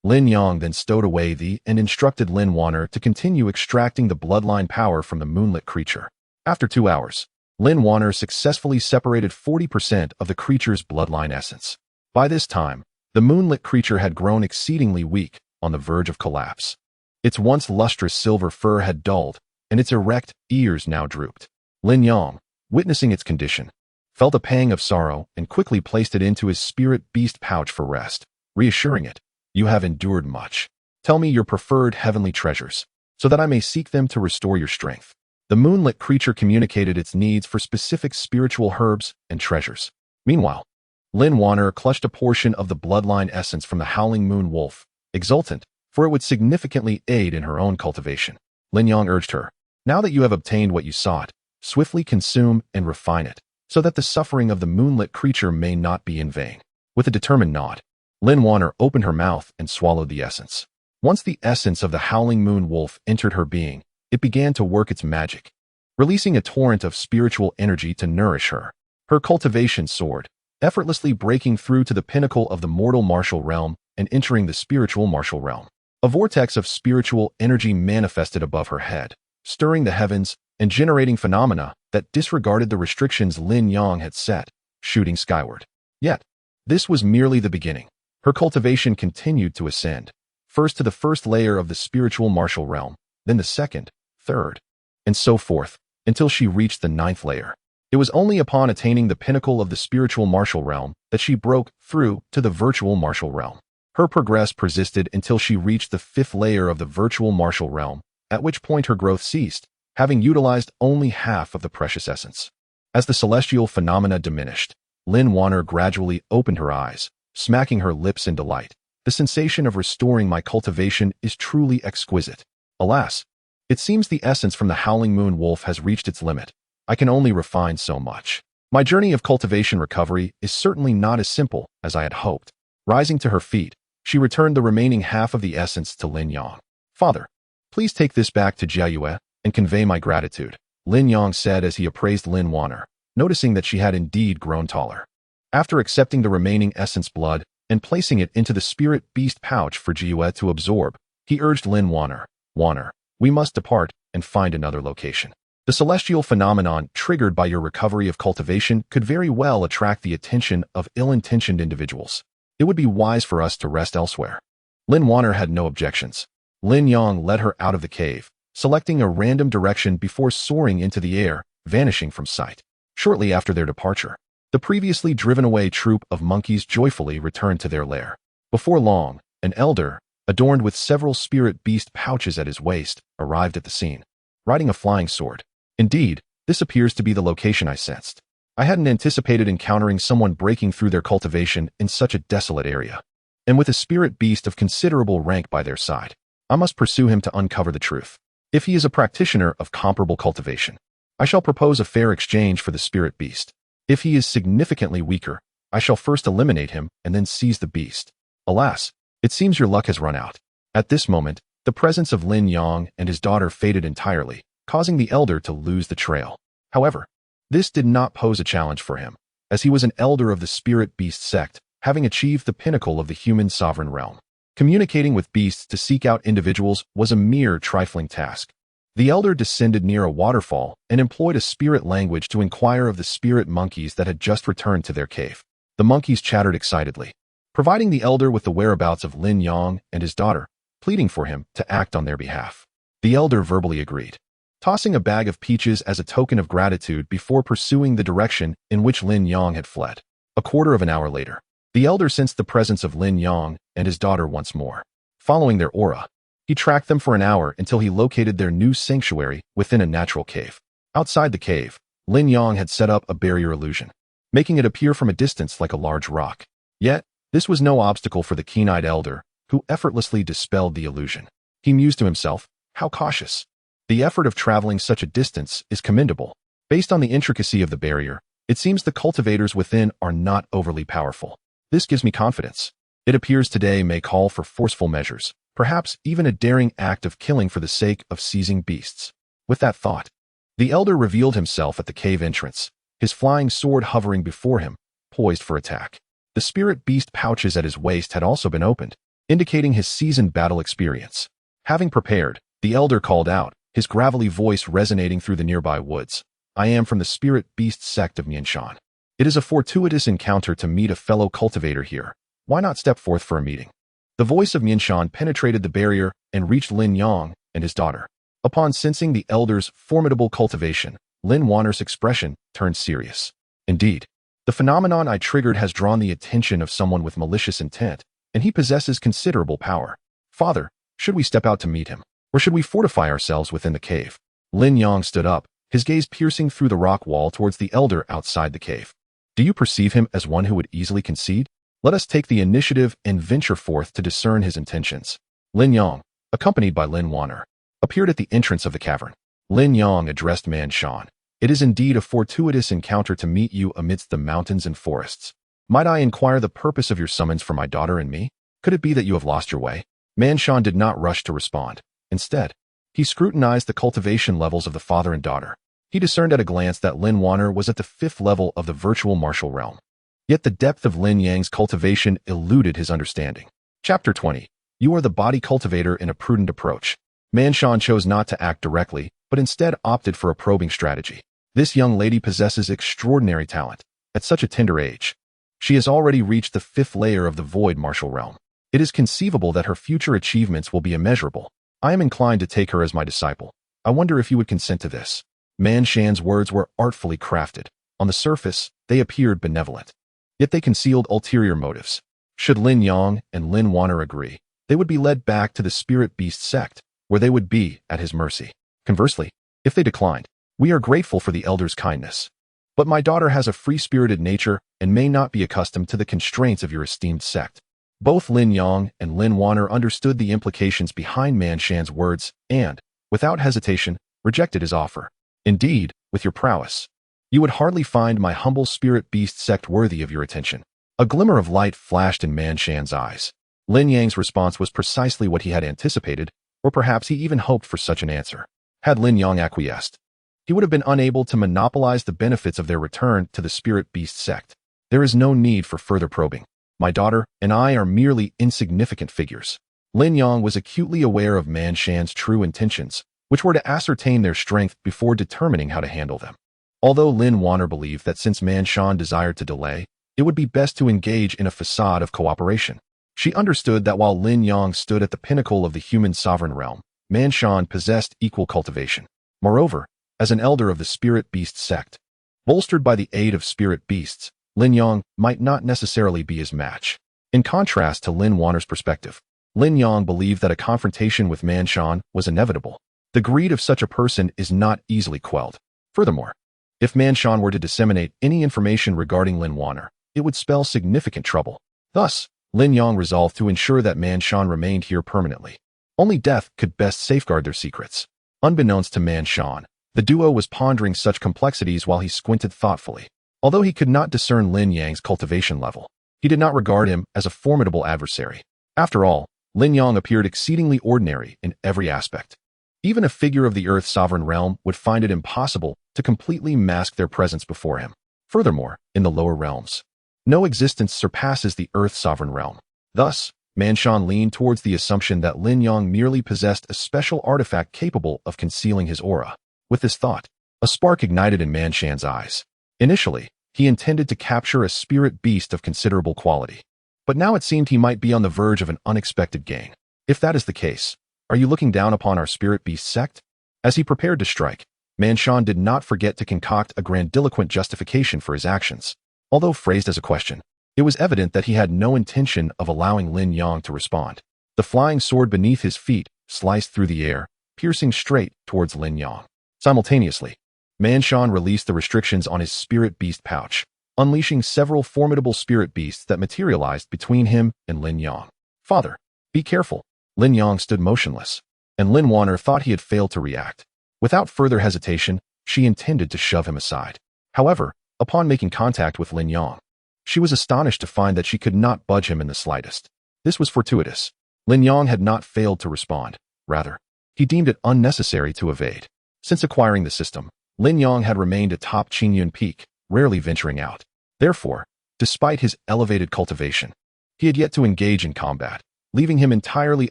Lin Yang then stowed away and instructed Lin Wan'er to continue extracting the bloodline power from the moonlit creature. After 2 hours, Lin Wan'er successfully separated 40% of the creature's bloodline essence. By this time, the moonlit creature had grown exceedingly weak, on the verge of collapse. Its once lustrous silver fur had dulled, and its erect ears now drooped. Lin Yang, witnessing its condition, felt a pang of sorrow and quickly placed it into his spirit beast pouch for rest, reassuring it, You have endured much. Tell me your preferred heavenly treasures, so that I may seek them to restore your strength. The moonlit creature communicated its needs for specific spiritual herbs and treasures. Meanwhile, Lin Wan'er clutched a portion of the bloodline essence from the howling moon wolf, exultant, for it would significantly aid in her own cultivation. Lin Yang urged her, "Now that you have obtained what you sought, swiftly consume and refine it, so that the suffering of the moonlit creature may not be in vain." With a determined nod, Lin Wan'er opened her mouth and swallowed the essence. Once the essence of the howling moon wolf entered her being, it began to work its magic, releasing a torrent of spiritual energy to nourish her. Her cultivation soared, effortlessly breaking through to the pinnacle of the mortal martial realm and entering the spiritual martial realm. A vortex of spiritual energy manifested above her head, stirring the heavens and generating phenomena that disregarded the restrictions Lin Yang had set, shooting skyward. Yet, this was merely the beginning. Her cultivation continued to ascend, first to the first layer of the spiritual martial realm, then the second, third, and so forth, until she reached the ninth layer. It was only upon attaining the pinnacle of the spiritual martial realm that she broke through to the virtual martial realm. Her progress persisted until she reached the fifth layer of the virtual martial realm, at which point her growth ceased, having utilized only half of the precious essence. As the celestial phenomena diminished, Lin Wan'er gradually opened her eyes, smacking her lips in delight. "The sensation of restoring my cultivation is truly exquisite. Alas, it seems the essence from the howling moon wolf has reached its limit. I can only refine so much. My journey of cultivation recovery is certainly not as simple as I had hoped." Rising to her feet, she returned the remaining half of the essence to Lin Yang. "Father, please take this back to Jiayue and convey my gratitude," Lin Yang said as he appraised Lin Wan'er, noticing that she had indeed grown taller. After accepting the remaining essence blood and placing it into the spirit beast pouch for Jiayue to absorb, he urged Lin Wan'er, "Wan'er, we must depart and find another location. The celestial phenomenon triggered by your recovery of cultivation could very well attract the attention of ill-intentioned individuals. It would be wise for us to rest elsewhere." Lin Wan'er had no objections. Lin Yang led her out of the cave, selecting a random direction before soaring into the air, vanishing from sight. Shortly after their departure, the previously driven-away troop of monkeys joyfully returned to their lair. Before long, an elder, adorned with several spirit beast pouches at his waist, arrived at the scene, riding a flying sword. "Indeed, this appears to be the location I sensed. I hadn't anticipated encountering someone breaking through their cultivation in such a desolate area. And with a spirit beast of considerable rank by their side, I must pursue him to uncover the truth. If he is a practitioner of comparable cultivation, I shall propose a fair exchange for the spirit beast. If he is significantly weaker, I shall first eliminate him and then seize the beast. Alas, it seems your luck has run out." At this moment, the presence of Lin Yang and his daughter faded entirely, causing the elder to lose the trail. However, this did not pose a challenge for him, as he was an elder of the spirit beast sect, having achieved the pinnacle of the human sovereign realm. Communicating with beasts to seek out individuals was a mere trifling task. The elder descended near a waterfall and employed a spirit language to inquire of the spirit monkeys that had just returned to their cave. The monkeys chattered excitedly, providing the elder with the whereabouts of Lin Yang and his daughter, pleading for him to act on their behalf. The elder verbally agreed, tossing a bag of peaches as a token of gratitude before pursuing the direction in which Lin Yang had fled. A quarter of an hour later, the elder sensed the presence of Lin Yang and his daughter once more. Following their aura, he tracked them for an hour until he located their new sanctuary within a natural cave. Outside the cave, Lin Yang had set up a barrier illusion, making it appear from a distance like a large rock. Yet, this was no obstacle for the keen-eyed elder, who effortlessly dispelled the illusion. He mused to himself, "How cautious. The effort of traveling such a distance is commendable. Based on the intricacy of the barrier, it seems the cultivators within are not overly powerful. This gives me confidence. It appears today may call for forceful measures, perhaps even a daring act of killing for the sake of seizing beasts." With that thought, the elder revealed himself at the cave entrance, his flying sword hovering before him, poised for attack. The spirit beast pouches at his waist had also been opened, indicating his seasoned battle experience. Having prepared, the elder called out, his gravelly voice resonating through the nearby woods, "I am from the spirit beast sect of Mianshan. It is a fortuitous encounter to meet a fellow cultivator here. Why not step forth for a meeting?" The voice of Mianshan penetrated the barrier and reached Lin Yang and his daughter. Upon sensing the elder's formidable cultivation, Lin Wan'er's expression turned serious. "Indeed, the phenomenon I triggered has drawn the attention of someone with malicious intent, and he possesses considerable power. Father, should we step out to meet him, or should we fortify ourselves within the cave?" Lin Yang stood up, his gaze piercing through the rock wall towards the elder outside the cave. "Do you perceive him as one who would easily concede? Let us take the initiative and venture forth to discern his intentions." Lin Yang, accompanied by Lin Wan'er, appeared at the entrance of the cavern. Lin Yang addressed Man Shan. It is indeed a fortuitous encounter to meet you amidst the mountains and forests. Might I inquire the purpose of your summons for my daughter and me? Could it be that you have lost your way? Man Shan did not rush to respond. Instead, he scrutinized the cultivation levels of the father and daughter. He discerned at a glance that Lin Wan'er was at the 5th level of the virtual martial realm. Yet the depth of Lin Yang's cultivation eluded his understanding. Chapter 20. You are the body cultivator in a prudent approach. Man Shan chose not to act directly, but instead opted for a probing strategy. This young lady possesses extraordinary talent. At such a tender age, she has already reached the 5th layer of the void martial realm. It is conceivable that her future achievements will be immeasurable. I am inclined to take her as my disciple. I wonder if you would consent to this. Man Shan's words were artfully crafted. On the surface, they appeared benevolent. Yet they concealed ulterior motives. Should Lin Yang and Lin Wan'er agree, they would be led back to the spirit beast sect, where they would be at his mercy. Conversely, if they declined, we are grateful for the elder's kindness. But my daughter has a free-spirited nature and may not be accustomed to the constraints of your esteemed sect. Both Lin Yang and Lin Wan'er understood the implications behind Man Shan's words and, without hesitation, rejected his offer. Indeed, with your prowess, you would hardly find my humble spirit beast sect worthy of your attention. A glimmer of light flashed in Man Shan's eyes. Lin Yang's response was precisely what he had anticipated, or perhaps he even hoped for such an answer. Had Lin Yang acquiesced, he would have been unable to monopolize the benefits of their return to the spirit beast sect. There is no need for further probing. My daughter and I are merely insignificant figures. Lin Yang was acutely aware of Man Shan's true intentions, which were to ascertain their strength before determining how to handle them. Although Lin Wan'er believed that since Man Shan desired to delay, it would be best to engage in a facade of cooperation. She understood that while Lin Yang stood at the pinnacle of the human sovereign realm, Man Shan possessed equal cultivation. Moreover, as an elder of the spirit beast sect, bolstered by the aid of spirit beasts, Lin Yang might not necessarily be his match. In contrast to Lin Wan'er's perspective, Lin Yang believed that a confrontation with Man Shan was inevitable. The greed of such a person is not easily quelled. Furthermore, if Man Shan were to disseminate any information regarding Lin Wan'er, it would spell significant trouble. Thus, Lin Yang resolved to ensure that Man Shan remained here permanently. Only death could best safeguard their secrets. Unbeknownst to Man Shan, the duo was pondering such complexities while he squinted thoughtfully. Although he could not discern Lin Yang's cultivation level, he did not regard him as a formidable adversary. After all, Lin Yang appeared exceedingly ordinary in every aspect. Even a figure of the Earth's sovereign realm would find it impossible to completely mask their presence before him. Furthermore, in the lower realms, no existence surpasses the Earth's sovereign realm. Thus, Man Shan leaned towards the assumption that Lin Yang merely possessed a special artifact capable of concealing his aura. With this thought, a spark ignited in Man Shan's eyes. Initially, he intended to capture a spirit beast of considerable quality. But now it seemed he might be on the verge of an unexpected gain. If that is the case, are you looking down upon our spirit beast sect? As he prepared to strike, Man Shan did not forget to concoct a grandiloquent justification for his actions. Although phrased as a question, it was evident that he had no intention of allowing Lin Yang to respond. The flying sword beneath his feet sliced through the air, piercing straight towards Lin Yang. Simultaneously, Man Shan released the restrictions on his spirit beast pouch, unleashing several formidable spirit beasts that materialized between him and Lin Yang. Father, be careful. Lin Yang stood motionless, and Lin Wan'er thought he had failed to react. Without further hesitation, she intended to shove him aside. However, upon making contact with Lin Yang, she was astonished to find that she could not budge him in the slightest. This was fortuitous. Lin Yang had not failed to respond. Rather, he deemed it unnecessary to evade. Since acquiring the system, Lin Yang had remained atop Qingyun Peak, rarely venturing out. Therefore, despite his elevated cultivation, he had yet to engage in combat, leaving him entirely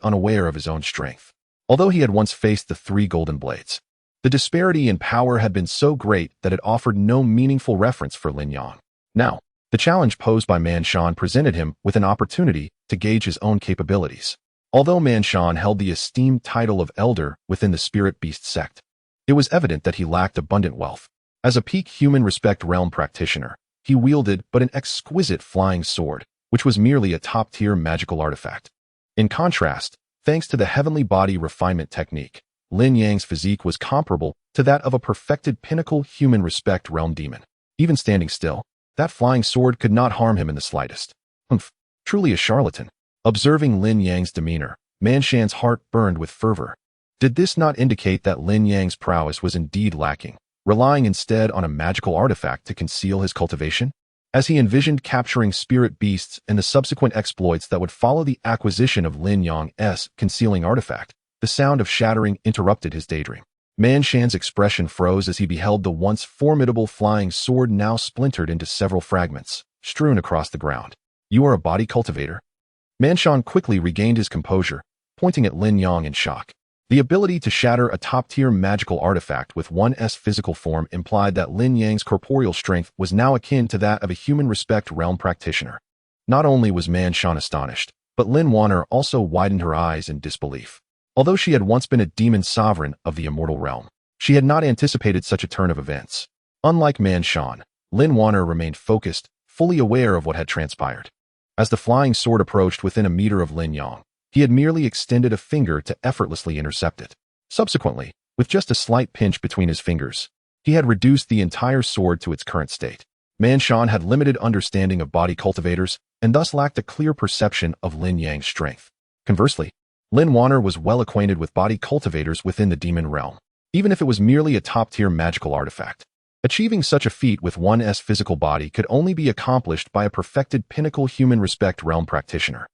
unaware of his own strength. Although he had once faced the 3 golden blades, the disparity in power had been so great that it offered no meaningful reference for Lin Yang. Now, the challenge posed by Man Shan presented him with an opportunity to gauge his own capabilities. Although Man Shan held the esteemed title of Elder within the Spirit Beast sect, it was evident that he lacked abundant wealth. As a peak human respect realm practitioner, he wielded but an exquisite flying sword, which was merely a top-tier magical artifact. In contrast, thanks to the heavenly body refinement technique, Lin Yang's physique was comparable to that of a perfected pinnacle human respect realm demon. Even standing still, that flying sword could not harm him in the slightest. Truly a charlatan. Observing Lin Yang's demeanor, Man Shan's heart burned with fervor. Did this not indicate that Lin Yang's prowess was indeed lacking, relying instead on a magical artifact to conceal his cultivation? As he envisioned capturing spirit beasts and the subsequent exploits that would follow the acquisition of Lin Yang's concealing artifact, the sound of shattering interrupted his daydream. Man Shan's expression froze as he beheld the once formidable flying sword now splintered into several fragments, strewn across the ground. You are a body cultivator? Man Shan quickly regained his composure, pointing at Lin Yang in shock. The ability to shatter a top-tier magical artifact with one's physical form implied that Lin Yang's corporeal strength was now akin to that of a human respect realm practitioner. Not only was Man Shan astonished, but Lin Wan'er also widened her eyes in disbelief. Although she had once been a demon sovereign of the immortal realm, she had not anticipated such a turn of events. Unlike Man Shan, Lin Wan'er remained focused, fully aware of what had transpired. As the flying sword approached within a meter of Lin Yang, he had merely extended a finger to effortlessly intercept it. Subsequently, with just a slight pinch between his fingers, he had reduced the entire sword to its current state. Man Shan had limited understanding of body cultivators and thus lacked a clear perception of Lin Yang's strength. Conversely, Lin Wan'er was well acquainted with body cultivators within the demon realm, even if it was merely a top-tier magical artifact. Achieving such a feat with one's physical body could only be accomplished by a perfected pinnacle human respect realm practitioner.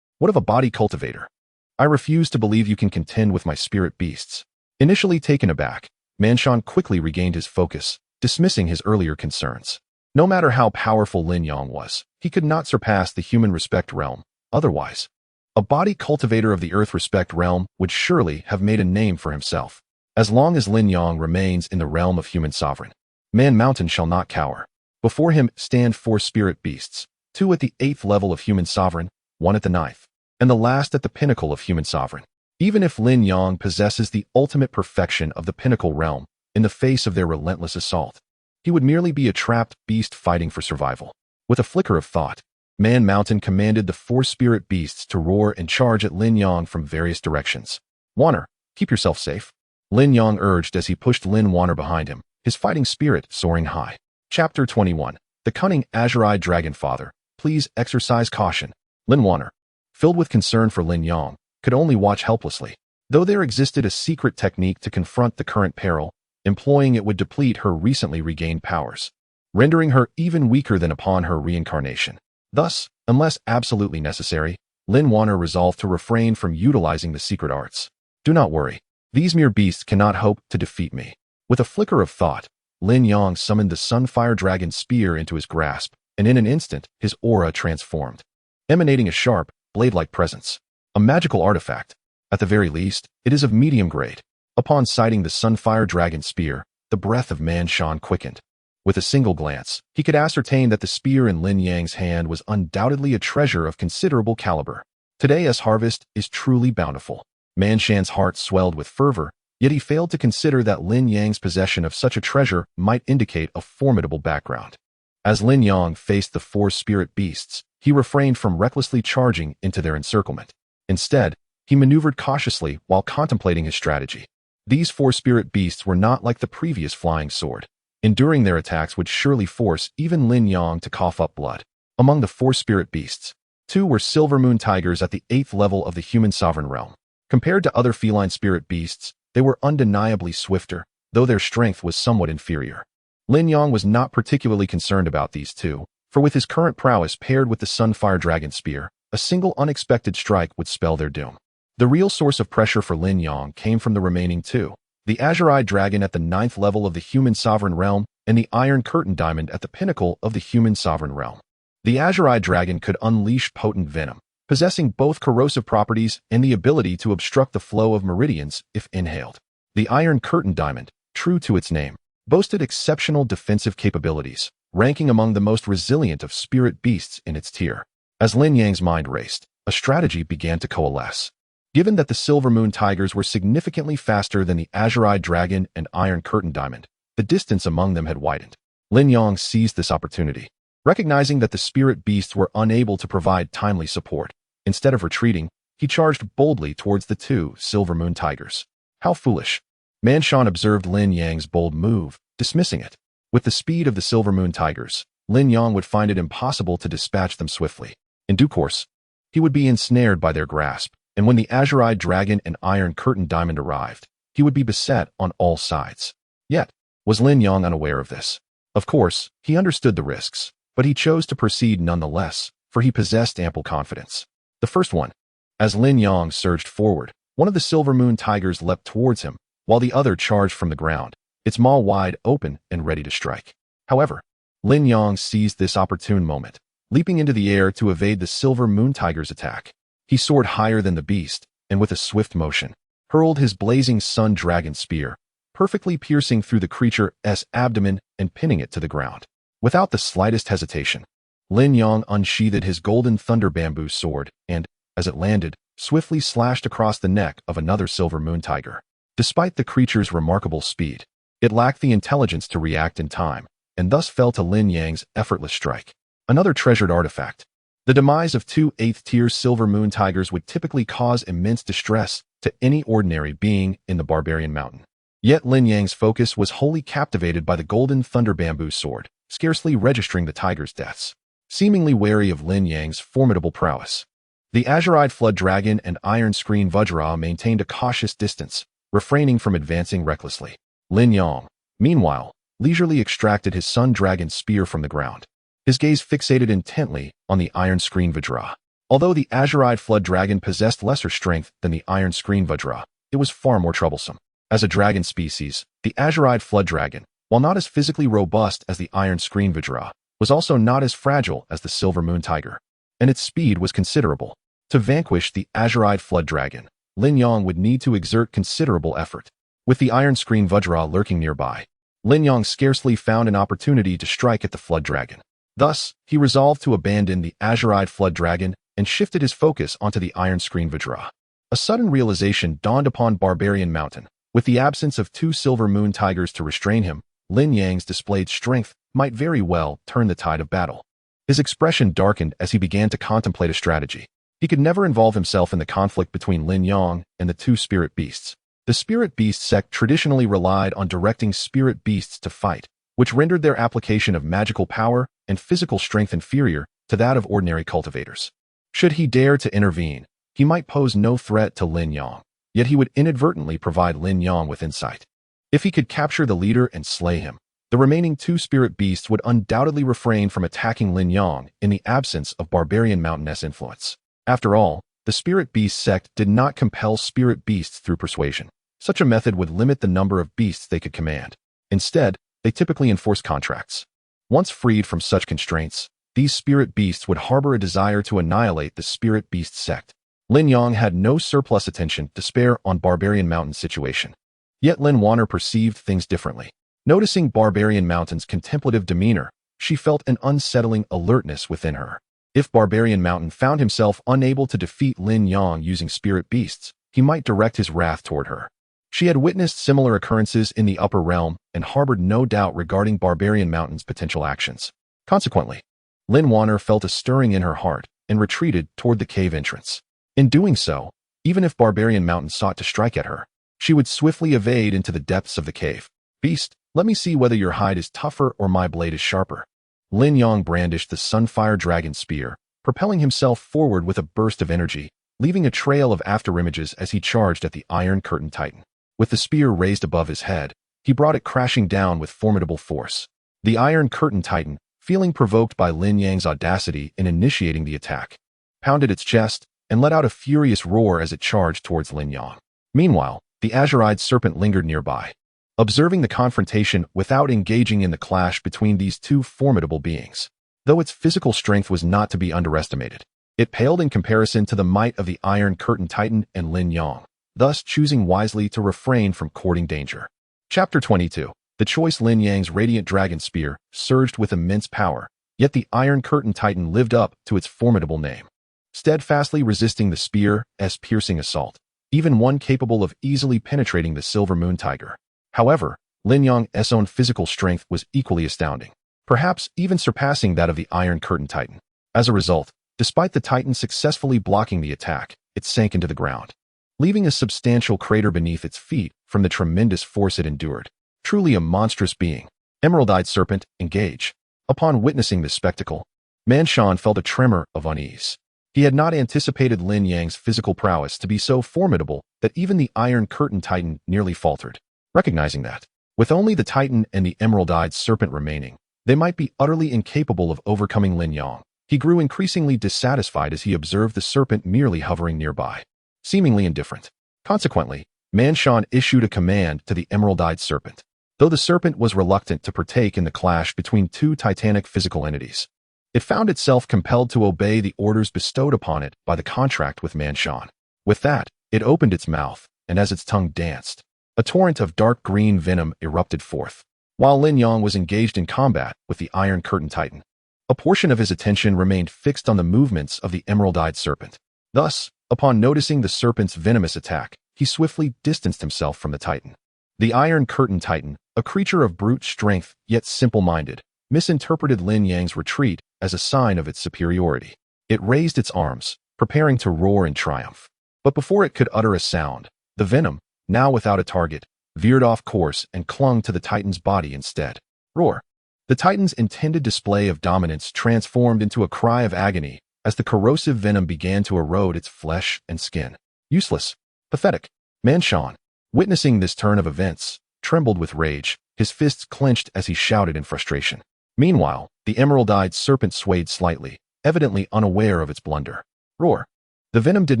What of a body cultivator? I refuse to believe you can contend with my spirit beasts. Initially taken aback, Man Shan quickly regained his focus, dismissing his earlier concerns. No matter how powerful Lin Yang was, he could not surpass the human respect realm. Otherwise, a body cultivator of the earth respect realm would surely have made a name for himself. As long as Lin Yang remains in the realm of human sovereign, Man Mountain shall not cower. Before him stand 4 spirit beasts, 2 at the 8th level of human sovereign, 1 at the 9th, and the last at the pinnacle of human sovereign. Even if Lin Yang possesses the ultimate perfection of the pinnacle realm, in the face of their relentless assault, he would merely be a trapped beast fighting for survival. With a flicker of thought, Man Mountain commanded the 4 spirit beasts to roar and charge at Lin Yang from various directions. Wan'er, keep yourself safe, Lin Yang urged as he pushed Lin Wan'er behind him, his fighting spirit soaring high. Chapter 21. The Cunning Azure-Eyed Dragon Father, please exercise caution. Lin Wan'er, filled with concern for Lin Yang, could only watch helplessly. Though there existed a secret technique to confront the current peril, employing it would deplete her recently regained powers, rendering her even weaker than upon her reincarnation. Thus, unless absolutely necessary, Lin Wan'er resolved to refrain from utilizing the secret arts. Do not worry. These mere beasts cannot hope to defeat me. With a flicker of thought, Lin Yang summoned the Sunfire Dragon Spear into his grasp, and in an instant, his aura transformed, emanating a sharp, blade-like presence. A magical artifact. At the very least, it is of medium grade. Upon sighting the Sunfire Dragon Spear, the breath of Man Shan quickened. With a single glance, he could ascertain that the spear in Lin Yang's hand was undoubtedly a treasure of considerable caliber. Today's harvest is truly bountiful. Man Shan's heart swelled with fervor, yet he failed to consider that Lin Yang's possession of such a treasure might indicate a formidable background. As Lin Yang faced the 4 spirit beasts, he refrained from recklessly charging into their encirclement. Instead, he maneuvered cautiously while contemplating his strategy. These 4 spirit beasts were not like the previous flying sword. Enduring their attacks would surely force even Lin Yang to cough up blood. Among the 4 spirit beasts, 2 were silver moon tigers at the 8th level of the human sovereign realm. Compared to other feline spirit beasts, they were undeniably swifter, though their strength was somewhat inferior. Lin Yang was not particularly concerned about these 2, for with his current prowess paired with the Sunfire Dragon Spear, a single unexpected strike would spell their doom. The real source of pressure for Lin Yang came from the remaining 2. The Azure-Eyed Dragon at the 9th level of the human sovereign realm, and the Iron Curtain Diamond at the pinnacle of the human sovereign realm. The Azure-Eyed Dragon could unleash potent venom, possessing both corrosive properties and the ability to obstruct the flow of meridians if inhaled. The Iron Curtain Diamond, true to its name, boasted exceptional defensive capabilities, ranking among the most resilient of spirit beasts in its tier. As Lin Yang's mind raced, a strategy began to coalesce. Given that the Silver Moon Tigers were significantly faster than the Azure-Eyed Dragon and Iron Curtain Diamond, the distance among them had widened. Lin Yang seized this opportunity. Recognizing that the spirit beasts were unable to provide timely support, instead of retreating, he charged boldly towards the 2 Silver Moon Tigers. How foolish. Man Shan observed Lin Yang's bold move, dismissing it. With the speed of the Silver Moon Tigers, Lin Yang would find it impossible to dispatch them swiftly. In due course, he would be ensnared by their grasp, and when the azure-eyed dragon and iron curtain diamond arrived, he would be beset on all sides. Yet, was Lin Yang unaware of this? Of course, he understood the risks, but he chose to proceed nonetheless, for he possessed ample confidence. The first one. As Lin Yang surged forward, one of the silver moon tigers leapt towards him, while the other charged from the ground, its maw wide open and ready to strike. However, Lin Yang seized this opportune moment, leaping into the air to evade the silver moon tiger's attack. He soared higher than the beast, and with a swift motion, hurled his blazing sun dragon spear, perfectly piercing through the creature's abdomen and pinning it to the ground. Without the slightest hesitation, Lin Yang unsheathed his golden thunder bamboo sword and, as it landed, swiftly slashed across the neck of another silver moon tiger. Despite the creature's remarkable speed, it lacked the intelligence to react in time, and thus fell to Lin Yang's effortless strike. Another treasured artifact. The demise of two 8th-tier silver moon tigers would typically cause immense distress to any ordinary being in the Barbarian Mountain. Yet Lin Yang's focus was wholly captivated by the golden thunder bamboo sword, scarcely registering the tiger's deaths. Seemingly wary of Lin Yang's formidable prowess, the azure-eyed flood dragon and iron screen Vajra maintained a cautious distance, refraining from advancing recklessly. Lin Yang, meanwhile, leisurely extracted his sun dragon spear from the ground, his gaze fixated intently on the iron screen Vajra. Although the azure-eyed flood dragon possessed lesser strength than the iron screen Vajra, it was far more troublesome. As a dragon species, the azure-eyed flood dragon, while not as physically robust as the iron screen Vajra, was also not as fragile as the silver moon tiger, and its speed was considerable. To vanquish the azure-eyed flood dragon, Lin Yang would need to exert considerable effort. With the iron screen Vajra lurking nearby, Lin Yang scarcely found an opportunity to strike at the flood dragon. Thus, he resolved to abandon the azure-eyed flood dragon and shifted his focus onto the iron screen Vajra. A sudden realization dawned upon Barbarian Mountain. With the absence of two silver moon tigers to restrain him, Lin Yang's displayed strength might very well turn the tide of battle. His expression darkened as he began to contemplate a strategy. He could never involve himself in the conflict between Lin Yang and the two spirit beasts. The spirit beast sect traditionally relied on directing spirit beasts to fight, which rendered their application of magical power and physical strength inferior to that of ordinary cultivators. Should he dare to intervene, he might pose no threat to Lin Yang, yet he would inadvertently provide Lin Yang with insight. If he could capture the leader and slay him, the remaining two spirit beasts would undoubtedly refrain from attacking Lin Yang in the absence of Barbarian Mountain's influence. After all, the spirit beast sect did not compel spirit beasts through persuasion. Such a method would limit the number of beasts they could command. Instead, they typically enforce contracts. Once freed from such constraints, these spirit beasts would harbor a desire to annihilate the spirit beast sect. Lin Yang had no surplus attention to spare on Barbarian Mountain's situation. Yet Lin Wan'er perceived things differently. Noticing Barbarian Mountain's contemplative demeanor, she felt an unsettling alertness within her. If Barbarian Mountain found himself unable to defeat Lin Yang using spirit beasts, he might direct his wrath toward her. She had witnessed similar occurrences in the upper realm and harbored no doubt regarding Barbarian Mountain's potential actions. Consequently, Lin Wan'er felt a stirring in her heart and retreated toward the cave entrance. In doing so, even if Barbarian Mountain sought to strike at her, she would swiftly evade into the depths of the cave. "Beast, let me see whether your hide is tougher or my blade is sharper." Lin Yang brandished the Sunfire Dragon Spear, propelling himself forward with a burst of energy, leaving a trail of afterimages as he charged at the Iron Curtain Titan. With the spear raised above his head, he brought it crashing down with formidable force. The Iron Curtain Titan, feeling provoked by Lin Yang's audacity in initiating the attack, pounded its chest and let out a furious roar as it charged towards Lin Yang. Meanwhile, the azure-eyed serpent lingered nearby, observing the confrontation without engaging in the clash between these two formidable beings. Though its physical strength was not to be underestimated, it paled in comparison to the might of the Iron Curtain Titan and Lin Yang, thus choosing wisely to refrain from courting danger. Chapter 22. The choice Lin Yang's radiant dragon spear surged with immense power, yet the Iron Curtain Titan lived up to its formidable name, steadfastly resisting the spear's piercing assault, even one capable of easily penetrating the silver moon tiger. However, Lin Yang's own physical strength was equally astounding, perhaps even surpassing that of the Iron Curtain Titan. As a result, despite the Titan successfully blocking the attack, it sank into the ground, leaving a substantial crater beneath its feet from the tremendous force it endured. Truly a monstrous being. Emerald-eyed serpent, engage. Upon witnessing this spectacle, Manshan felt a tremor of unease. He had not anticipated Lin Yang's physical prowess to be so formidable that even the Iron Curtain Titan nearly faltered. Recognizing that, with only the Titan and the emerald-eyed serpent remaining, they might be utterly incapable of overcoming Lin Yang. He grew increasingly dissatisfied as he observed the serpent merely hovering nearby, seemingly indifferent. Consequently, Man Shan issued a command to the emerald-eyed serpent. Though the serpent was reluctant to partake in the clash between two titanic physical entities, it found itself compelled to obey the orders bestowed upon it by the contract with Man Shan. With that, it opened its mouth, and as its tongue danced, a torrent of dark green venom erupted forth. While Lin Yang was engaged in combat with the Iron Curtain Titan, a portion of his attention remained fixed on the movements of the emerald-eyed serpent. Thus, upon noticing the serpent's venomous attack, he swiftly distanced himself from the Titan. The Iron Curtain Titan, a creature of brute strength yet simple-minded, misinterpreted Lin Yang's retreat as a sign of its superiority. It raised its arms, preparing to roar in triumph. But before it could utter a sound, the venom, now without a target, veered off course and clung to the Titan's body instead. Roar! The Titan's intended display of dominance transformed into a cry of agony as the corrosive venom began to erode its flesh and skin. Useless. Pathetic. Man Shan, witnessing this turn of events, trembled with rage, his fists clenched as he shouted in frustration. Meanwhile, the emerald-eyed serpent swayed slightly, evidently unaware of its blunder. Roar! The venom did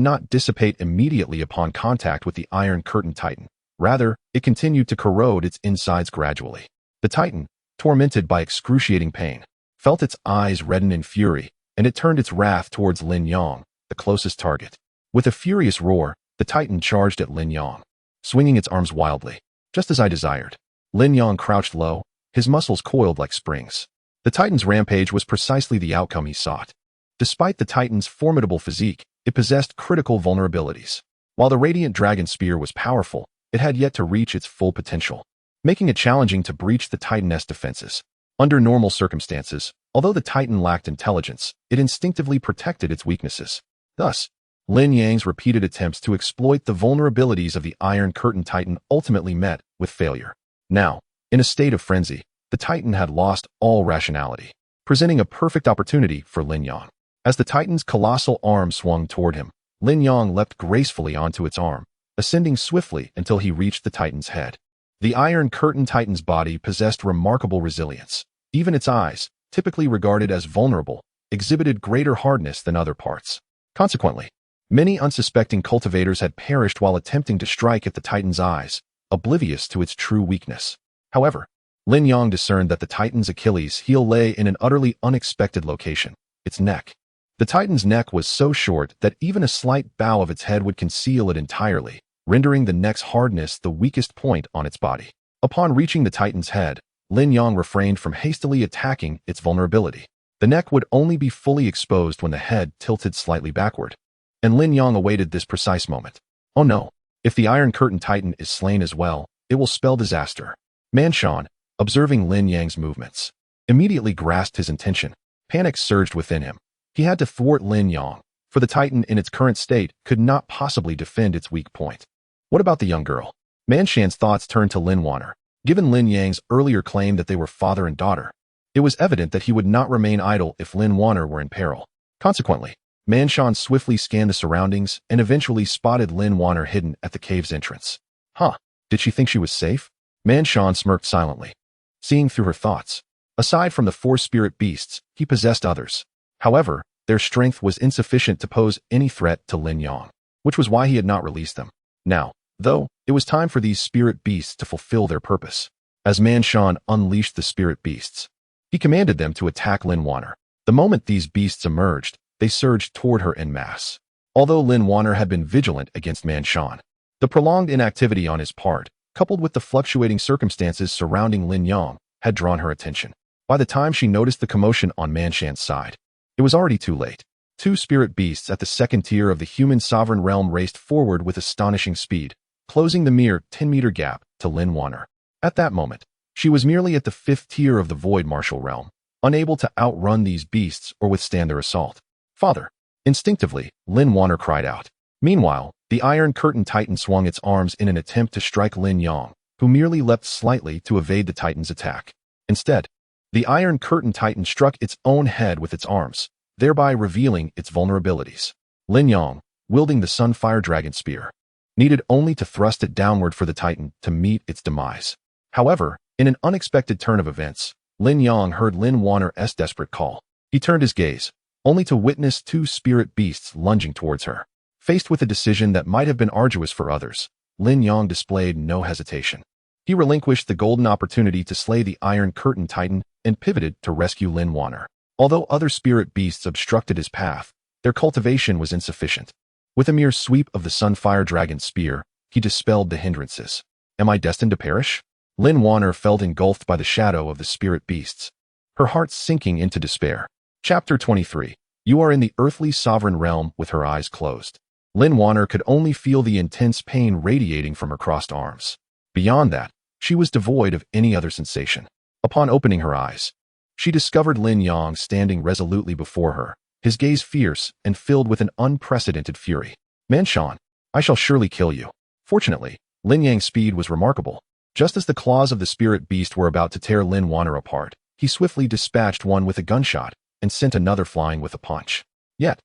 not dissipate immediately upon contact with the Iron Curtain Titan. Rather, it continued to corrode its insides gradually. The Titan, tormented by excruciating pain, felt its eyes redden in fury, and it turned its wrath towards Lin Yang, the closest target. With a furious roar, the Titan charged at Lin Yang, swinging its arms wildly. Just as I desired. Lin Yang crouched low, his muscles coiled like springs. The Titan's rampage was precisely the outcome he sought. Despite the Titan's formidable physique, it possessed critical vulnerabilities. While the Radiant Dragon Spear was powerful, it had yet to reach its full potential, making it challenging to breach the Titan's defenses. Under normal circumstances, although the Titan lacked intelligence, it instinctively protected its weaknesses. Thus, Lin Yang's repeated attempts to exploit the vulnerabilities of the Iron Curtain Titan ultimately met with failure. Now, in a state of frenzy, the Titan had lost all rationality, presenting a perfect opportunity for Lin Yang. As the Titan's colossal arm swung toward him, Lin Yang leapt gracefully onto its arm, ascending swiftly until he reached the Titan's head. The Iron Curtain Titan's body possessed remarkable resilience. Even its eyes, typically regarded as vulnerable, exhibited greater hardness than other parts. Consequently, many unsuspecting cultivators had perished while attempting to strike at the Titan's eyes, oblivious to its true weakness. However, Lin Yang discerned that the Titan's Achilles heel lay in an utterly unexpected location, its neck. The Titan's neck was so short that even a slight bow of its head would conceal it entirely, rendering the neck's hardness the weakest point on its body. Upon reaching the Titan's head, Lin Yang refrained from hastily attacking its vulnerability. The neck would only be fully exposed when the head tilted slightly backward, and Lin Yang awaited this precise moment. Oh no, if the Iron Curtain Titan is slain as well, it will spell disaster. Man Shan, observing Lin Yang's movements, immediately grasped his intention. Panic surged within him. He had to thwart Lin Yang, for the Titan in its current state could not possibly defend its weak point. What about the young girl? Man Shan's thoughts turned to Lin Wan'er. Given Lin Yang's earlier claim that they were father and daughter, it was evident that he would not remain idle if Lin Wan'er were in peril. Consequently, Man Shan swiftly scanned the surroundings and eventually spotted Lin Wan'er hidden at the cave's entrance. Huh, did she think she was safe? Man Shan smirked silently, seeing through her thoughts. Aside from the 4 spirit beasts, he possessed others. However, their strength was insufficient to pose any threat to Lin Yang, which was why he had not released them. Now, though, it was time for these spirit beasts to fulfill their purpose. As Man Shan unleashed the spirit beasts, he commanded them to attack Lin Wan'er. The moment these beasts emerged, they surged toward her en masse. Although Lin Wan'er had been vigilant against Man Shan, the prolonged inactivity on his part, coupled with the fluctuating circumstances surrounding Lin Yang, had drawn her attention. By the time she noticed the commotion on Man Shan's side, it was already too late. 2 spirit beasts at the second tier of the human sovereign realm raced forward with astonishing speed, closing the mere 10-meter gap to Lin Wan'er. At that moment, she was merely at the 5th tier of the void martial realm, unable to outrun these beasts or withstand their assault. Father! Instinctively, Lin Wan'er cried out. Meanwhile, the Iron Curtain Titan swung its arms in an attempt to strike Lin Yang, who merely leapt slightly to evade the Titan's attack. Instead, the Iron Curtain Titan struck its own head with its arms, thereby revealing its vulnerabilities. Lin Yang, wielding the Sunfire Dragon Spear, needed only to thrust it downward for the Titan to meet its demise. However, in an unexpected turn of events, Lin Yang heard Lin Wan'er's desperate call. He turned his gaze, only to witness two spirit beasts lunging towards her. Faced with a decision that might have been arduous for others, Lin Yang displayed no hesitation. He relinquished the golden opportunity to slay the Iron Curtain Titan and pivoted to rescue Lin Wan'er. Although other spirit beasts obstructed his path, their cultivation was insufficient. With a mere sweep of the Sunfire Dragon Spear, he dispelled the hindrances. Am I destined to perish? Lin Wan'er felt engulfed by the shadow of the spirit beasts, her heart sinking into despair. Chapter 23. You are in the earthly sovereign realm with her eyes closed. Lin Wan'er could only feel the intense pain radiating from her crossed arms. Beyond that, she was devoid of any other sensation. Upon opening her eyes, she discovered Lin Yang standing resolutely before her, his gaze fierce and filled with an unprecedented fury. Man Shan, I shall surely kill you. Fortunately, Lin Yang's speed was remarkable. Just as the claws of the spirit beast were about to tear Lin Wan'er apart, he swiftly dispatched one with a gunshot and sent another flying with a punch. Yet,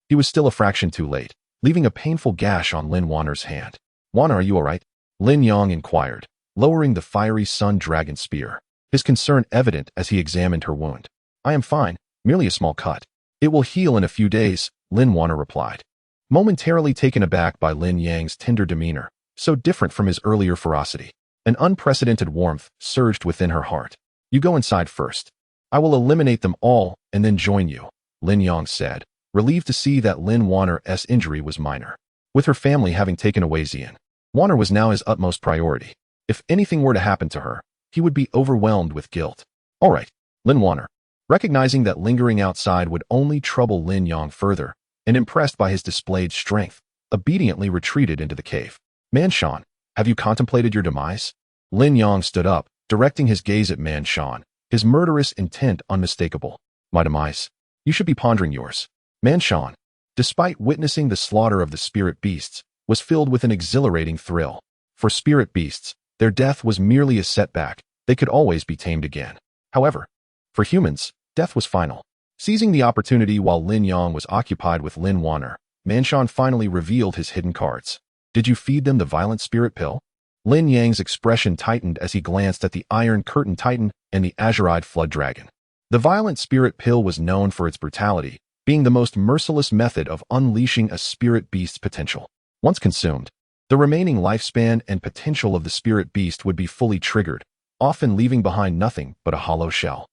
he was still a fraction too late, leaving a painful gash on Lin Wan'er's hand. Wan'er, are you all right? Lin Yang inquired, lowering the fiery sun dragon spear, his concern evident as he examined her wound. I am fine, merely a small cut. It will heal in a few days, Lin Wan'er replied. Momentarily taken aback by Lin Yang's tender demeanor, so different from his earlier ferocity, an unprecedented warmth surged within her heart. You go inside first. I will eliminate them all and then join you, Lin Yang said, relieved to see that Lin Wan'er's injury was minor. With her family having taken away Xian, Wan'er was now his utmost priority. If anything were to happen to her, he would be overwhelmed with guilt. All right, Lin Wan'er. Recognizing that lingering outside would only trouble Lin Yang further, and impressed by his displayed strength, obediently retreated into the cave. Man Shan, have you contemplated your demise? Lin Yang stood up, directing his gaze at Man Shan, his murderous intent unmistakable. My demise? You should be pondering yours. Man Shan, despite witnessing the slaughter of the spirit beasts, was filled with an exhilarating thrill. For spirit beasts, their death was merely a setback. They could always be tamed again. However, for humans, death was final. Seizing the opportunity while Lin Yang was occupied with Lin Wan'er, Man Shan finally revealed his hidden cards. Did you feed them the violent spirit pill? Lin Yang's expression tightened as he glanced at the Iron Curtain Titan and the azure-eyed Flood Dragon. The violent spirit pill was known for its brutality, being the most merciless method of unleashing a spirit beast's potential. Once consumed, the remaining lifespan and potential of the spirit beast would be fully triggered, often leaving behind nothing but a hollow shell,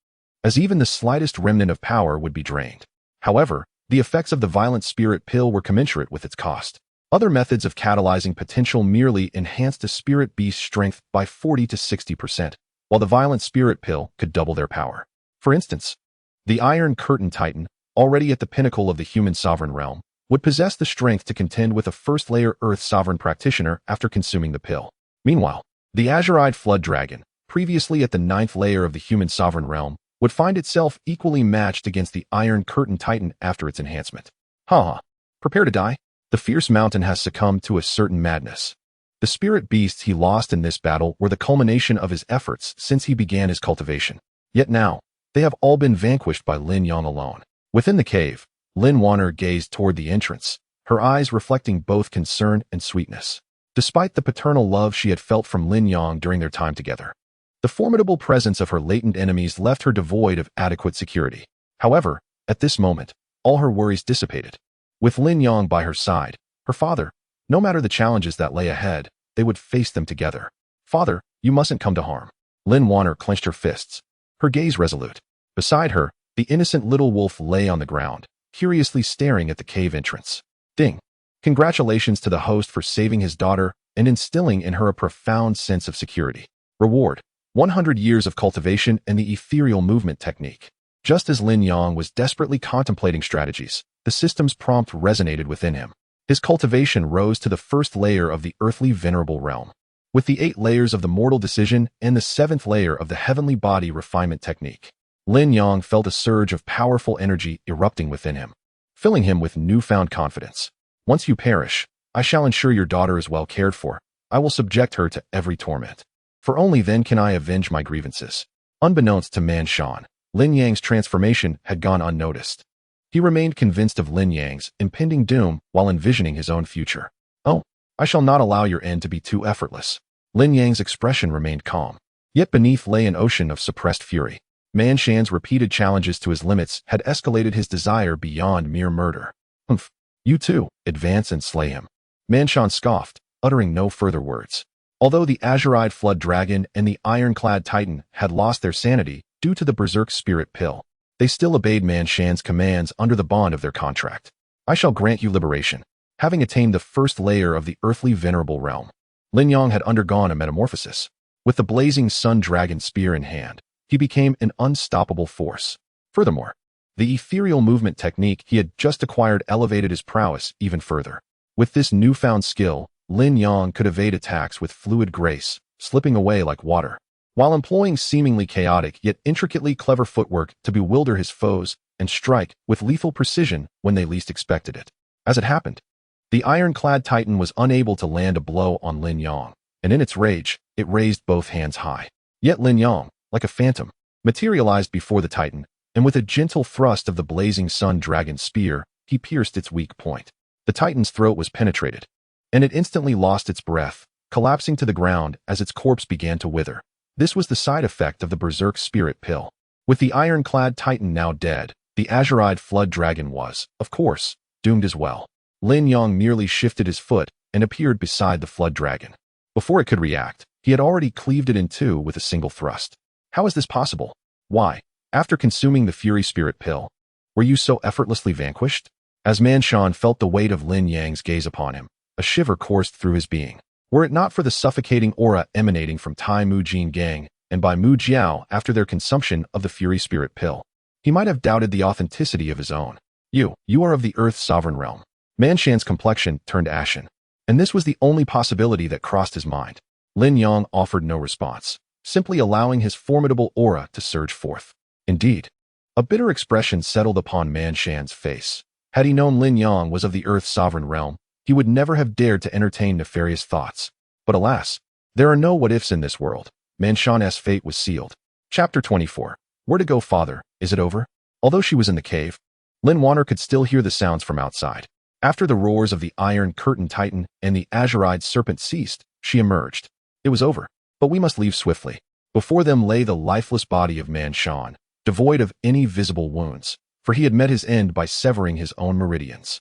as even the slightest remnant of power would be drained. However, the effects of the violent spirit pill were commensurate with its cost. Other methods of catalyzing potential merely enhanced a spirit beast's strength by 40 to 60%, while the violent spirit pill could double their power. For instance, the Iron Curtain Titan, already at the pinnacle of the human sovereign realm, would possess the strength to contend with a first-layer Earth sovereign practitioner after consuming the pill. Meanwhile, the azure-eyed Flood Dragon, previously at the 9th layer of the human sovereign realm, would find itself equally matched against the Iron Curtain Titan after its enhancement. Prepare to die? The fierce mountain has succumbed to a certain madness. The spirit beasts he lost in this battle were the culmination of his efforts since he began his cultivation. Yet now, they have all been vanquished by Lin Yang alone. Within the cave, Lin Wan'er gazed toward the entrance, her eyes reflecting both concern and sweetness. Despite the paternal love she had felt from Lin Yang during their time together, the formidable presence of her latent enemies left her devoid of adequate security. However, at this moment, all her worries dissipated. With Lin Yang by her side, her father, no matter the challenges that lay ahead, they would face them together. Father, you mustn't come to harm. Lin Wan'er clenched her fists, her gaze resolute. Beside her, the innocent little wolf lay on the ground, curiously staring at the cave entrance. Ding! Congratulations to the host for saving his daughter and instilling in her a profound sense of security. Reward: 100 years of cultivation and the ethereal movement technique. Just as Lin Yang was desperately contemplating strategies, the system's prompt resonated within him. His cultivation rose to the 1st layer of the earthly venerable realm, with the 8 layers of the mortal decision and the 7th layer of the heavenly body refinement technique. Lin Yang felt a surge of powerful energy erupting within him, filling him with newfound confidence. Once you perish, I shall ensure your daughter is well cared for. I will subject her to every torment, for only then can I avenge my grievances. Unbeknownst to Man Shan, Lin Yang's transformation had gone unnoticed. He remained convinced of Lin Yang's impending doom while envisioning his own future. "Oh, I shall not allow your end to be too effortless." Lin Yang's expression remained calm. Yet beneath lay an ocean of suppressed fury. Man Shan's repeated challenges to his limits had escalated his desire beyond mere murder. "Humph, you too, advance and slay him." Man Shan scoffed, uttering no further words. Although the azure-eyed flood dragon and the ironclad titan had lost their sanity due to the berserk spirit pill, they still obeyed Man Shan's commands under the bond of their contract. "I shall grant you liberation." Having attained the first layer of the earthly venerable realm, Lin Yang had undergone a metamorphosis. With the blazing sun dragon spear in hand, he became an unstoppable force. Furthermore, the ethereal movement technique he had just acquired elevated his prowess even further. With this newfound skill, Lin Yang could evade attacks with fluid grace, slipping away like water, while employing seemingly chaotic yet intricately clever footwork to bewilder his foes and strike with lethal precision when they least expected it. As it happened, the ironclad titan was unable to land a blow on Lin Yang, and in its rage, it raised both hands high. Yet Lin Yang, like a phantom, materialized before the titan, and with a gentle thrust of the blazing sun dragon spear, he pierced its weak point. The titan's throat was penetrated, and it instantly lost its breath, collapsing to the ground as its corpse began to wither. This was the side effect of the berserk spirit pill. With the ironclad titan now dead, the azure-eyed flood dragon was, of course, doomed as well. Lin Yang merely shifted his foot and appeared beside the flood dragon. Before it could react, he had already cleaved it in two with a single thrust. How is this possible? Why, after consuming the fury spirit pill, were you so effortlessly vanquished? As Man Shan felt the weight of Lin Yang's gaze upon him, a shiver coursed through his being. Were it not for the suffocating aura emanating from Tai Mu Jin Gang and Bai Mu Jiao after their consumption of the fury spirit pill, he might have doubted the authenticity of his own. You are of the Earth's sovereign realm." Man Shan's complexion turned ashen, and this was the only possibility that crossed his mind. Lin Yang offered no response, simply allowing his formidable aura to surge forth. Indeed, a bitter expression settled upon Man Shan's face. Had he known Lin Yang was of the Earth's sovereign realm, he would never have dared to entertain nefarious thoughts. But alas, there are no what-ifs in this world. Man Shan's fate was sealed. Chapter 24. Where to go, father? Is it over? Although she was in the cave, Lin Wan'er could still hear the sounds from outside. After the roars of the Iron Curtain Titan and the azure-eyed serpent ceased, she emerged. It was over, but we must leave swiftly. Before them lay the lifeless body of Man Shan, devoid of any visible wounds, for he had met his end by severing his own meridians.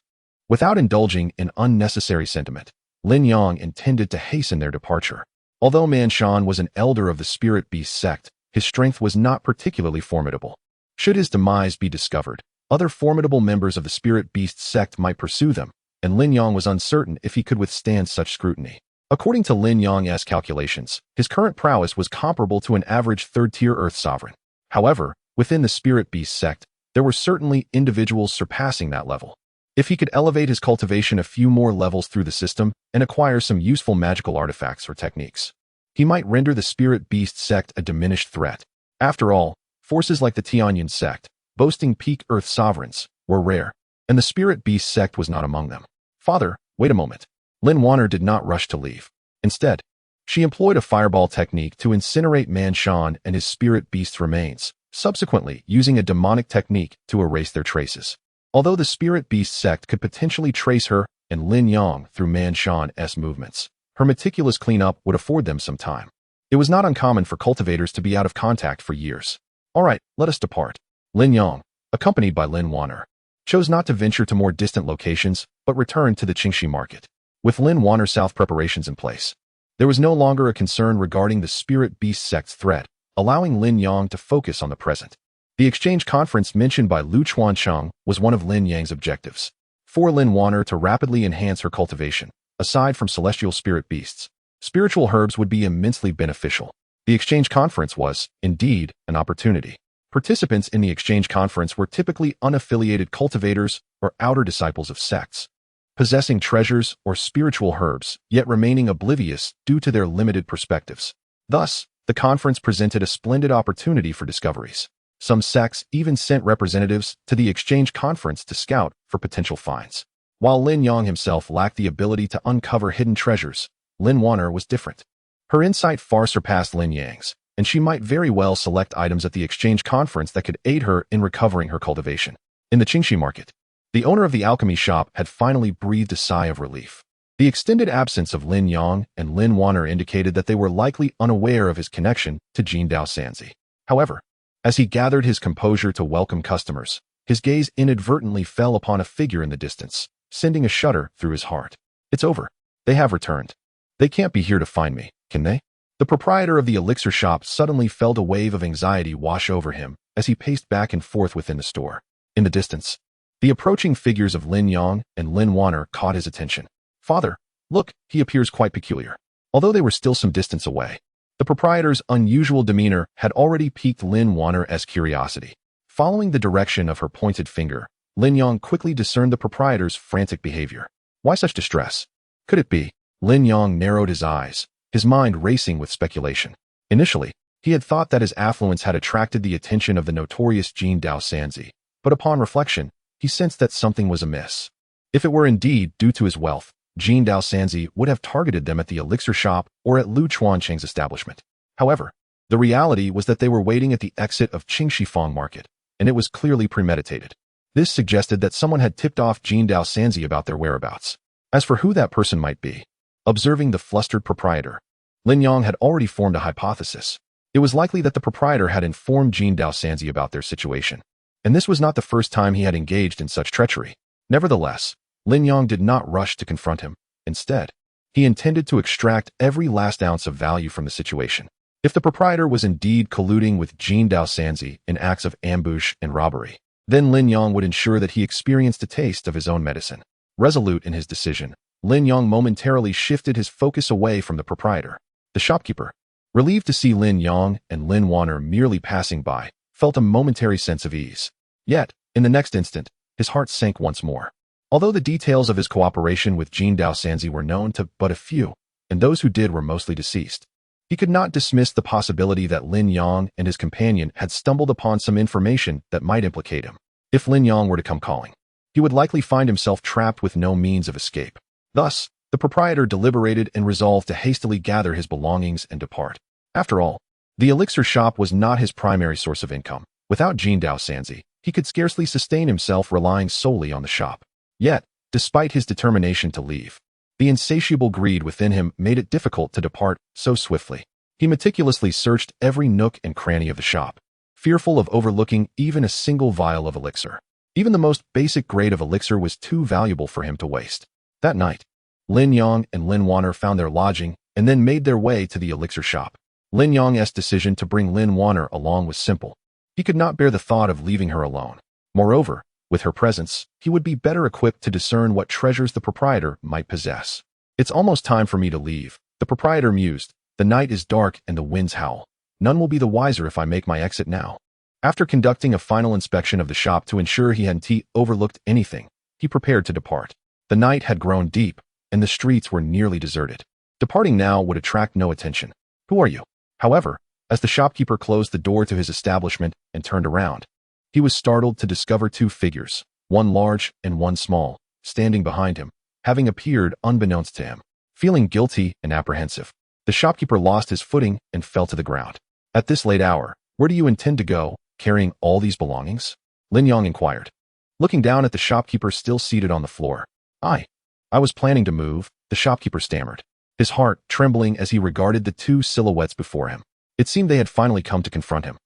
Without indulging in unnecessary sentiment, Lin Yang intended to hasten their departure. Although Man Shan was an elder of the Spirit Beast sect, his strength was not particularly formidable. Should his demise be discovered, other formidable members of the Spirit Beast sect might pursue them, and Lin Yang was uncertain if he could withstand such scrutiny. According to Lin Yang's calculations, his current prowess was comparable to an average third-tier Earth sovereign. However, within the Spirit Beast sect, there were certainly individuals surpassing that level. If he could elevate his cultivation a few more levels through the system and acquire some useful magical artifacts or techniques, he might render the Spirit Beast sect a diminished threat. After all, forces like the Tianyan sect, boasting peak Earth sovereigns, were rare, and the Spirit Beast sect was not among them. "Father, wait a moment." Lin Wan'er did not rush to leave. Instead, she employed a fireball technique to incinerate Man Shan and his Spirit Beast's remains, subsequently using a demonic technique to erase their traces. Although the Spirit Beast sect could potentially trace her and Lin Yang through Man Shan's movements, her meticulous cleanup would afford them some time. It was not uncommon for cultivators to be out of contact for years. "All right, let us depart." Lin Yang, accompanied by Lin Wan'er, chose not to venture to more distant locations, but returned to the Qingxi market. With Lin Wan'er's south preparations in place, there was no longer a concern regarding the Spirit Beast sect's threat, allowing Lin Yang to focus on the present. The exchange conference mentioned by Lu Chuancheng was one of Lin Yang's objectives. For Lin Wan'er to rapidly enhance her cultivation, aside from celestial spirit beasts, spiritual herbs would be immensely beneficial. The exchange conference was, indeed, an opportunity. Participants in the exchange conference were typically unaffiliated cultivators or outer disciples of sects, possessing treasures or spiritual herbs, yet remaining oblivious due to their limited perspectives. Thus, the conference presented a splendid opportunity for discoveries. Some sects even sent representatives to the exchange conference to scout for potential finds. While Lin Yang himself lacked the ability to uncover hidden treasures, Lin Wan'er was different. Her insight far surpassed Lin Yang's, and she might very well select items at the exchange conference that could aid her in recovering her cultivation. In the Qingxi market, the owner of the alchemy shop had finally breathed a sigh of relief. The extended absence of Lin Yang and Lin Wan'er indicated that they were likely unaware of his connection to Jin Dao Sanzi. However, as he gathered his composure to welcome customers, his gaze inadvertently fell upon a figure in the distance, sending a shudder through his heart. It's over. They have returned. They can't be here to find me, can they? The proprietor of the elixir shop suddenly felt a wave of anxiety wash over him as he paced back and forth within the store. In the distance, the approaching figures of Lin Yang and Lin Wan'er caught his attention. Father, look, he appears quite peculiar. Although they were still some distance away, the proprietor's unusual demeanor had already piqued Lin Wan'er's curiosity. Following the direction of her pointed finger, Lin Yang quickly discerned the proprietor's frantic behavior. Why such distress? Could it be? Lin Yang narrowed his eyes, his mind racing with speculation. Initially, he had thought that his affluence had attracted the attention of the notorious Jin Dao Sanzi, but upon reflection, he sensed that something was amiss. If it were indeed due to his wealth, Jin Dao Sanzi would have targeted them at the elixir shop or at Lu Chuancheng's establishment. However, the reality was that they were waiting at the exit of Qingxi Market, and it was clearly premeditated. This suggested that someone had tipped off Jin Dao Sanzi about their whereabouts. As for who that person might be, observing the flustered proprietor, Lin Yang had already formed a hypothesis. It was likely that the proprietor had informed Jin Dao Sanzi about their situation, and this was not the first time he had engaged in such treachery. Nevertheless, Lin Yang did not rush to confront him. Instead, he intended to extract every last ounce of value from the situation. If the proprietor was indeed colluding with Jin Dao Sanzi in acts of ambush and robbery, then Lin Yang would ensure that he experienced a taste of his own medicine. Resolute in his decision, Lin Yang momentarily shifted his focus away from the proprietor. The shopkeeper, relieved to see Lin Yang and Lin Wan'er merely passing by, felt a momentary sense of ease. Yet, in the next instant, his heart sank once more. Although the details of his cooperation with Jin Dao Sanzi were known to but a few, and those who did were mostly deceased, he could not dismiss the possibility that Lin Yang and his companion had stumbled upon some information that might implicate him. If Lin Yang were to come calling, he would likely find himself trapped with no means of escape. Thus, the proprietor deliberated and resolved to hastily gather his belongings and depart. After all, the elixir shop was not his primary source of income. Without Jin Dao Sanzi, he could scarcely sustain himself relying solely on the shop. Yet, despite his determination to leave, the insatiable greed within him made it difficult to depart so swiftly. He meticulously searched every nook and cranny of the shop, fearful of overlooking even a single vial of elixir. Even the most basic grade of elixir was too valuable for him to waste. That night, Lin Yang and Lin Wan'er found their lodging and then made their way to the elixir shop. Lin Yang's decision to bring Lin Wan'er along was simple. He could not bear the thought of leaving her alone. Moreover, with her presence, he would be better equipped to discern what treasures the proprietor might possess. It's almost time for me to leave, the proprietor mused. The night is dark and the winds howl. None will be the wiser if I make my exit now. After conducting a final inspection of the shop to ensure he hadn't overlooked anything, he prepared to depart. The night had grown deep, and the streets were nearly deserted. Departing now would attract no attention. Who are you? However, as the shopkeeper closed the door to his establishment and turned around, he was startled to discover two figures, one large and one small, standing behind him, having appeared unbeknownst to him. Feeling guilty and apprehensive, the shopkeeper lost his footing and fell to the ground. At this late hour, where do you intend to go, carrying all these belongings? Lin Yang inquired, looking down at the shopkeeper still seated on the floor. I was planning to move, the shopkeeper stammered, his heart trembling as he regarded the two silhouettes before him. It seemed they had finally come to confront him.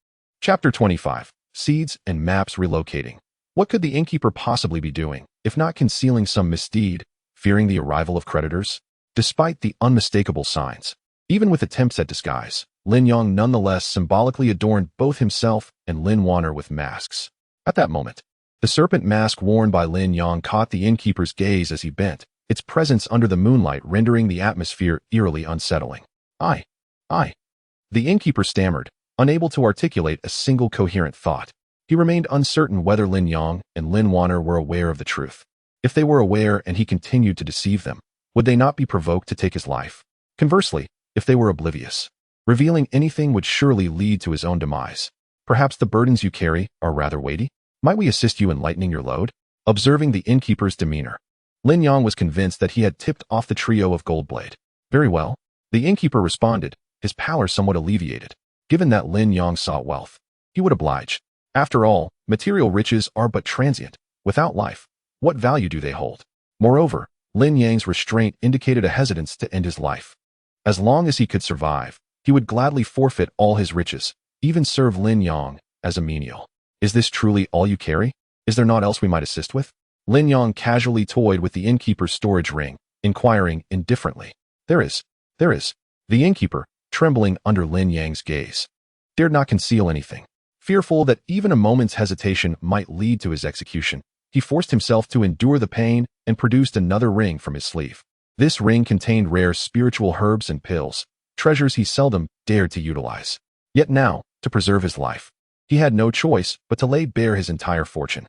Chapter 25. Seeds and Maps Relocating. What could the innkeeper possibly be doing, if not concealing some misdeed, fearing the arrival of creditors? Despite the unmistakable signs, even with attempts at disguise, Lin Yang nonetheless symbolically adorned both himself and Lin Wan'er with masks. At that moment, the serpent mask worn by Lin Yang caught the innkeeper's gaze as he bent, its presence under the moonlight rendering the atmosphere eerily unsettling. I. The innkeeper stammered, unable to articulate a single coherent thought. He remained uncertain whether Lin Yang and Lin Wan'er were aware of the truth. If they were aware and he continued to deceive them, would they not be provoked to take his life? Conversely, if they were oblivious, revealing anything would surely lead to his own demise. Perhaps the burdens you carry are rather weighty? Might we assist you in lightening your load? Observing the innkeeper's demeanor, Lin Yang was convinced that he had tipped off the trio of Goldblade. Very well, the innkeeper responded, his pallor somewhat alleviated. Given that Lin Yang sought wealth, he would oblige. After all, Material riches are but transient. Without life, what value do they hold? Moreover, Lin Yang's restraint indicated a hesitance to end his life. As long as he could survive, he would gladly forfeit all his riches, even serve Lin Yang as a menial. Is this truly all you carry? Is there naught else we might assist with? Lin Yang casually toyed with the innkeeper's storage ring, inquiring indifferently. There is. The innkeeper, trembling under Lin Yang's gaze, dared not conceal anything. Fearful that even a moment's hesitation might lead to his execution, he forced himself to endure the pain and produced another ring from his sleeve. This ring contained rare spiritual herbs and pills, treasures he seldom dared to utilize. Yet now, to preserve his life, he had no choice but to lay bare his entire fortune.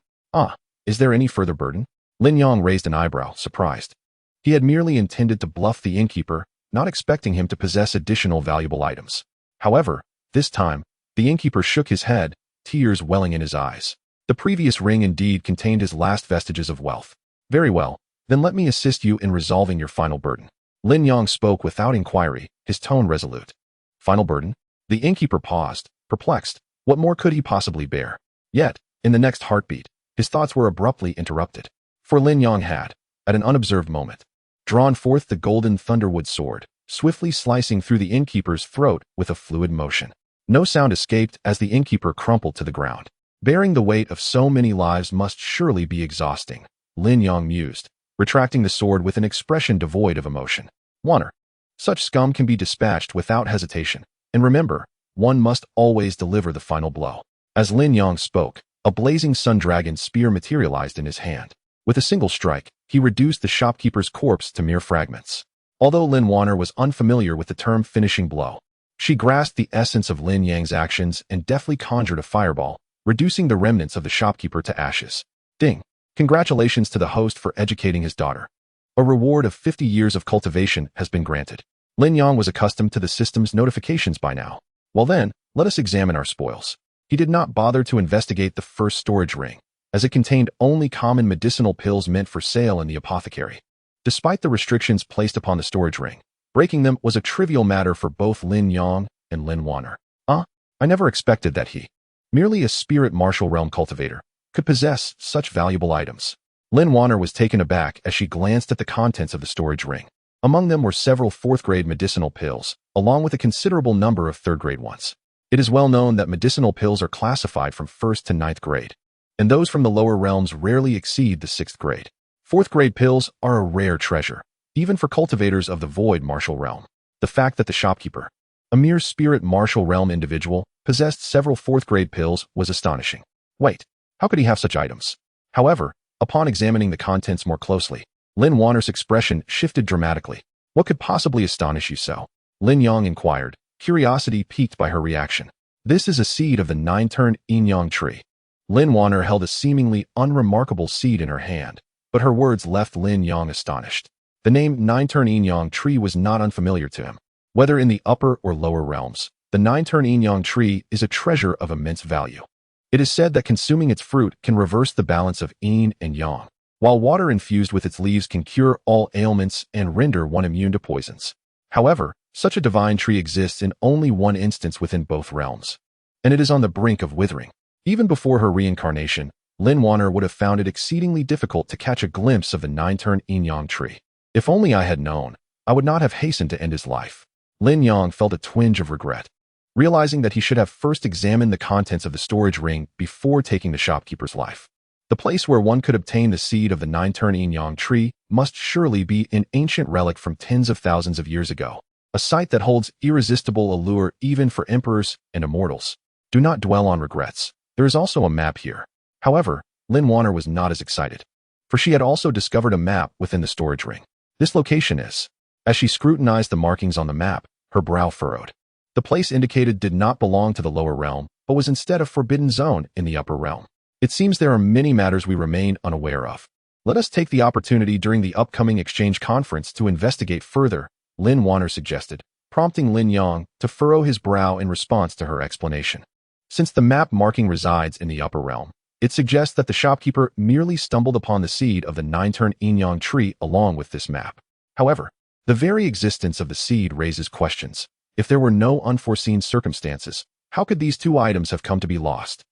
Is there any further burden? Lin Yang raised an eyebrow, surprised. He had merely intended to bluff the innkeeper, not expecting him to possess additional valuable items. However, this time, the innkeeper shook his head, tears welling in his eyes. The previous ring indeed contained his last vestiges of wealth. Very well, then let me assist you in resolving your final burden. Lin Yang spoke without inquiry, his tone resolute. Final burden? The innkeeper paused, perplexed. What more could he possibly bear? Yet, in the next heartbeat, his thoughts were abruptly interrupted. For Lin Yang had, at an unobserved moment, drawn forth the golden thunderwood sword, swiftly slicing through the innkeeper's throat with a fluid motion. No sound escaped as the innkeeper crumpled to the ground. Bearing the weight of so many lives must surely be exhausting, Lin Yang mused, retracting the sword with an expression devoid of emotion. Wan'er. Such scum can be dispatched without hesitation, and remember, one must always deliver the final blow. As Lin Yang spoke, a blazing sun dragon spear materialized in his hand. With a single strike, he reduced the shopkeeper's corpse to mere fragments. Although Lin Wan'er was unfamiliar with the term finishing blow, she grasped the essence of Lin Yang's actions and deftly conjured a fireball, reducing the remnants of the shopkeeper to ashes. Ding! Congratulations to the host for educating his daughter. A reward of 50 years of cultivation has been granted. Lin Yang was accustomed to the system's notifications by now. Well then, let us examine our spoils. He did not bother to investigate the first storage ring, as it contained only common medicinal pills meant for sale in the apothecary. Despite the restrictions placed upon the storage ring, breaking them was a trivial matter for both Lin Yang and Lin Wan'er. I never expected that he, merely a spirit martial realm cultivator, could possess such valuable items. Lin Wan'er was taken aback as she glanced at the contents of the storage ring. Among them were several fourth-grade medicinal pills, along with a considerable number of third-grade ones. It is well known that medicinal pills are classified from 1st to 9th grade, and those from the lower realms rarely exceed the 6th grade. 4th-grade pills are a rare treasure, even for cultivators of the void martial realm. The fact that the shopkeeper, a mere spirit martial realm individual, possessed several 4th-grade pills was astonishing. Wait, how could he have such items? However, upon examining the contents more closely, Lin Wan'er's expression shifted dramatically. What could possibly astonish you so? Lin Yang inquired, curiosity piqued by her reaction. This is a seed of the 9-turn yin yang tree. Lin Wan'er held a seemingly unremarkable seed in her hand, but her words left Lin Yang astonished. The name 9-turn yin yang tree was not unfamiliar to him. Whether in the upper or lower realms, the 9-turn yin yang tree is a treasure of immense value. It is said that consuming its fruit can reverse the balance of yin and yang, while water infused with its leaves can cure all ailments and render one immune to poisons. However, such a divine tree exists in only one instance within both realms, and it is on the brink of withering. Even before her reincarnation, Lin Wan'er would have found it exceedingly difficult to catch a glimpse of the 9-turn yin yang tree. If only I had known, I would not have hastened to end his life. Lin Yang felt a twinge of regret, realizing that he should have first examined the contents of the storage ring before taking the shopkeeper's life. The place where one could obtain the seed of the 9-turn yin yang tree must surely be an ancient relic from tens of thousands of years ago, a site that holds irresistible allure even for emperors and immortals. Do not dwell on regrets. There is also a map here. However, Lin Wan'er was not as excited, for she had also discovered a map within the storage ring. This location is. As she scrutinized the markings on the map, her brow furrowed. The place indicated did not belong to the lower realm, but was instead a forbidden zone in the upper realm. It seems there are many matters we remain unaware of. Let us take the opportunity during the upcoming exchange conference to investigate further, Lin Wan'er suggested, prompting Lin Yang to furrow his brow in response to her explanation. Since the map marking resides in the upper realm, it suggests that the shopkeeper merely stumbled upon the seed of the 9-turn yin yang tree along with this map. However, the very existence of the seed raises questions. If there were no unforeseen circumstances, how could these two items have come to be lost?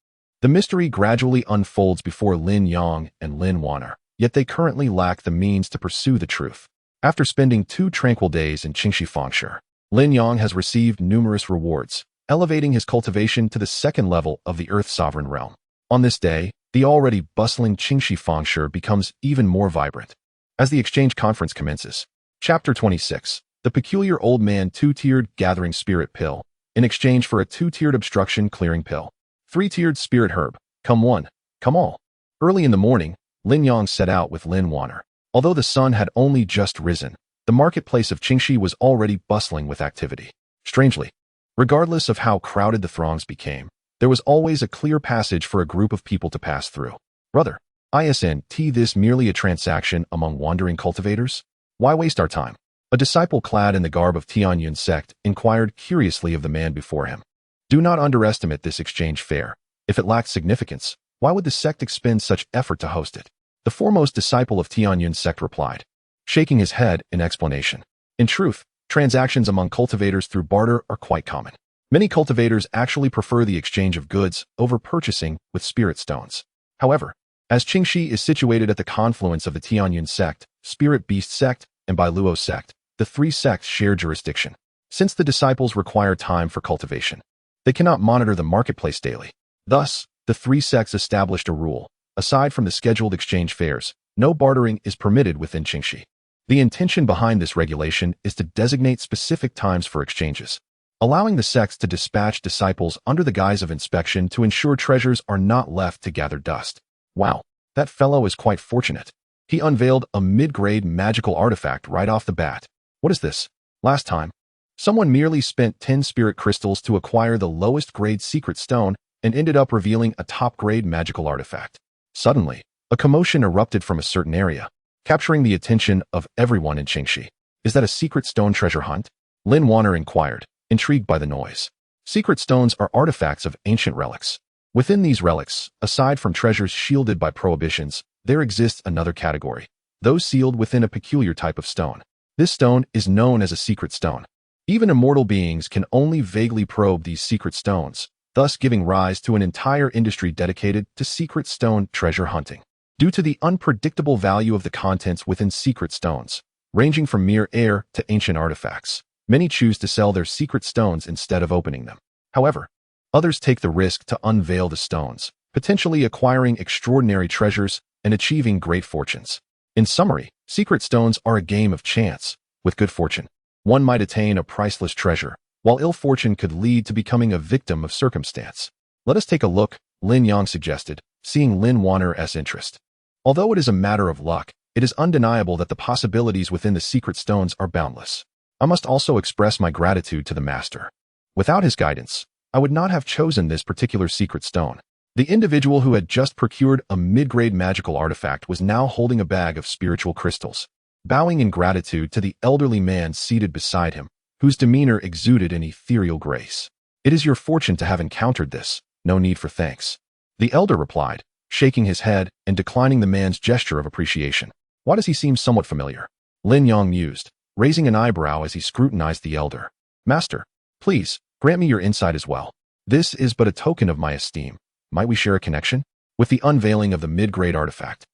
The mystery gradually unfolds before Lin Yang and Lin Wan'er, yet they currently lack the means to pursue the truth. After spending 2 tranquil days in Qingxi Fangshi, Lin Yang has received numerous rewards, elevating his cultivation to the 2nd level of the Earth Sovereign realm. On this day, the already bustling Qingxi Fangshi becomes even more vibrant. As the exchange conference commences, Chapter 26, the peculiar old man 2-tiered gathering spirit pill, in exchange for a 2-tiered obstruction clearing pill. 3-tiered spirit herb, come one, come all. Early in the morning, Lin Yang set out with Lin Wan'er. Although the sun had only just risen, the marketplace of Qingxi was already bustling with activity. Strangely, regardless of how crowded the throngs became, there was always a clear passage for a group of people to pass through. Brother, isn't this merely a transaction among wandering cultivators? Why waste our time? A disciple clad in the garb of Tianyun's sect inquired curiously of the man before him. Do not underestimate this exchange fair. If it lacked significance, why would the sect expend such effort to host it? The foremost disciple of Tianyun's sect replied, shaking his head in explanation. In truth, transactions among cultivators through barter are quite common. Many cultivators actually prefer the exchange of goods over purchasing with spirit stones. However, as Qingxi is situated at the confluence of the Tianyun sect, Spirit Beast sect, and Bailuo sect, the 3 sects share jurisdiction. Since the disciples require time for cultivation, they cannot monitor the marketplace daily. Thus, the 3 sects established a rule. Aside from the scheduled exchange fairs, no bartering is permitted within Qingxi. The intention behind this regulation is to designate specific times for exchanges, allowing the sects to dispatch disciples under the guise of inspection to ensure treasures are not left to gather dust. Wow, that fellow is quite fortunate. He unveiled a mid-grade magical artifact right off the bat. What is this? Last time, someone merely spent 10 spirit crystals to acquire the lowest grade secret stone and ended up revealing a top-grade magical artifact. Suddenly, a commotion erupted from a certain area, capturing the attention of everyone in Qingxi. Is that a secret stone treasure hunt? Lin Wan'er inquired, intrigued by the noise. Secret stones are artifacts of ancient relics. Within these relics, aside from treasures shielded by prohibitions, there exists another category, those sealed within a peculiar type of stone. This stone is known as a secret stone. Even immortal beings can only vaguely probe these secret stones, thus giving rise to an entire industry dedicated to secret stone treasure hunting. Due to the unpredictable value of the contents within secret stones, ranging from mere air to ancient artifacts, many choose to sell their secret stones instead of opening them. However, others take the risk to unveil the stones, potentially acquiring extraordinary treasures and achieving great fortunes. In summary, secret stones are a game of chance. With good fortune, one might attain a priceless treasure, while ill fortune could lead to becoming a victim of circumstance. Let us take a look, Lin Yang suggested, seeing Lin Wan'er's interest. Although it is a matter of luck, it is undeniable that the possibilities within the secret stones are boundless. I must also express my gratitude to the master. Without his guidance, I would not have chosen this particular secret stone. The individual who had just procured a mid-grade magical artifact was now holding a bag of spiritual crystals, bowing in gratitude to the elderly man seated beside him, whose demeanor exuded an ethereal grace. It is your fortune to have encountered this, no need for thanks. The elder replied, shaking his head and declining the man's gesture of appreciation. Why does he seem somewhat familiar? Lin Yang mused, raising an eyebrow as he scrutinized the elder. Master, please, grant me your insight as well. This is but a token of my esteem. Might we share a connection? With the unveiling of the mid-grade artifact,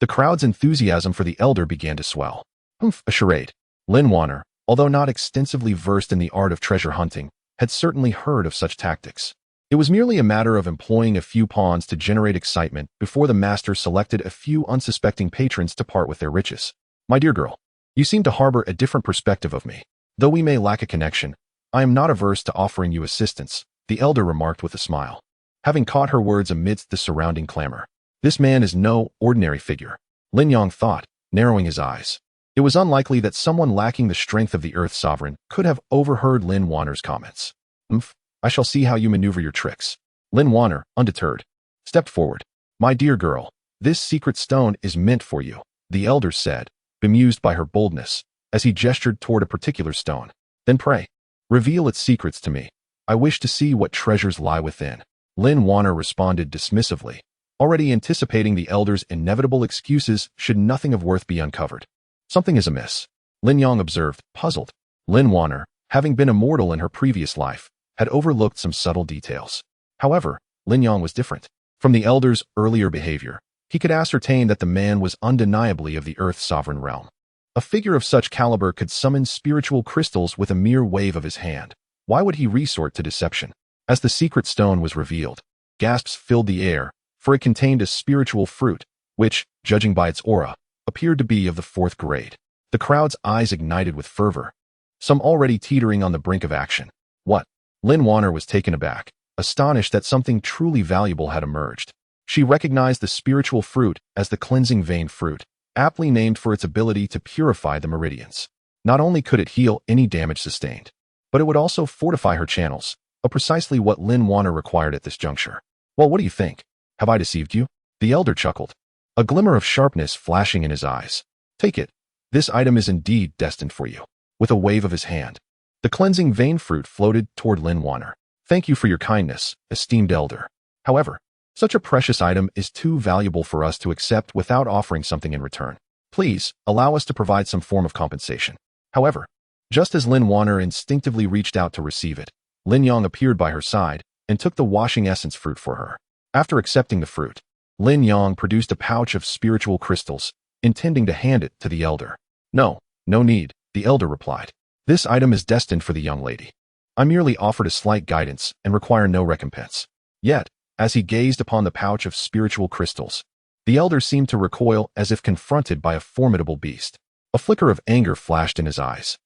the crowd's enthusiasm for the elder began to swell. A charade. Lin Wan'er, although not extensively versed in the art of treasure hunting, had certainly heard of such tactics. It was merely a matter of employing a few pawns to generate excitement before the master selected a few unsuspecting patrons to part with their riches. My dear girl, you seem to harbor a different perspective of me. Though we may lack a connection, I am not averse to offering you assistance, the elder remarked with a smile, having caught her words amidst the surrounding clamor. This man is no ordinary figure, Lin Yang thought, narrowing his eyes. It was unlikely that someone lacking the strength of the Earth Sovereign could have overheard Lin Wan'er's comments. I shall see how you maneuver your tricks. Lin Wan'er, undeterred, stepped forward. My dear girl, this secret stone is meant for you, the elder said, bemused by her boldness, as he gestured toward a particular stone. Then pray, reveal its secrets to me. I wish to see what treasures lie within. Lin Wan'er responded dismissively, already anticipating the elder's inevitable excuses should nothing of worth be uncovered. Something is amiss, Lin Yang observed, puzzled. Lin Wan'er, having been immortal in her previous life, had overlooked some subtle details. However, Lin Yang was different. From the elder's earlier behavior, he could ascertain that the man was undeniably of the Earth's sovereign realm. A figure of such caliber could summon spiritual crystals with a mere wave of his hand. Why would he resort to deception? As the secret stone was revealed, gasps filled the air, for it contained a spiritual fruit, which, judging by its aura, appeared to be of the 4th grade. The crowd's eyes ignited with fervor, some already teetering on the brink of action. What? Lin Wan'er was taken aback, astonished that something truly valuable had emerged. She recognized the spiritual fruit as the cleansing vein fruit, aptly named for its ability to purify the meridians. Not only could it heal any damage sustained, but it would also fortify her channels, precisely what Lin Wan'er required at this juncture. Well, what do you think? Have I deceived you? The elder chuckled, a glimmer of sharpness flashing in his eyes. Take it. This item is indeed destined for you. With a wave of his hand, the cleansing vein fruit floated toward Lin Wan'er. Thank you for your kindness, esteemed elder. However, such a precious item is too valuable for us to accept without offering something in return. Please, allow us to provide some form of compensation. However, just as Lin Wan'er instinctively reached out to receive it, Lin Yang appeared by her side and took the washing essence fruit for her. After accepting the fruit, Lin Yang produced a pouch of spiritual crystals, intending to hand it to the elder. No need, the elder replied. This item is destined for the young lady. I merely offered a slight guidance and require no recompense. Yet, as he gazed upon the pouch of spiritual crystals, the elder seemed to recoil as if confronted by a formidable beast. A flicker of anger flashed in his eyes.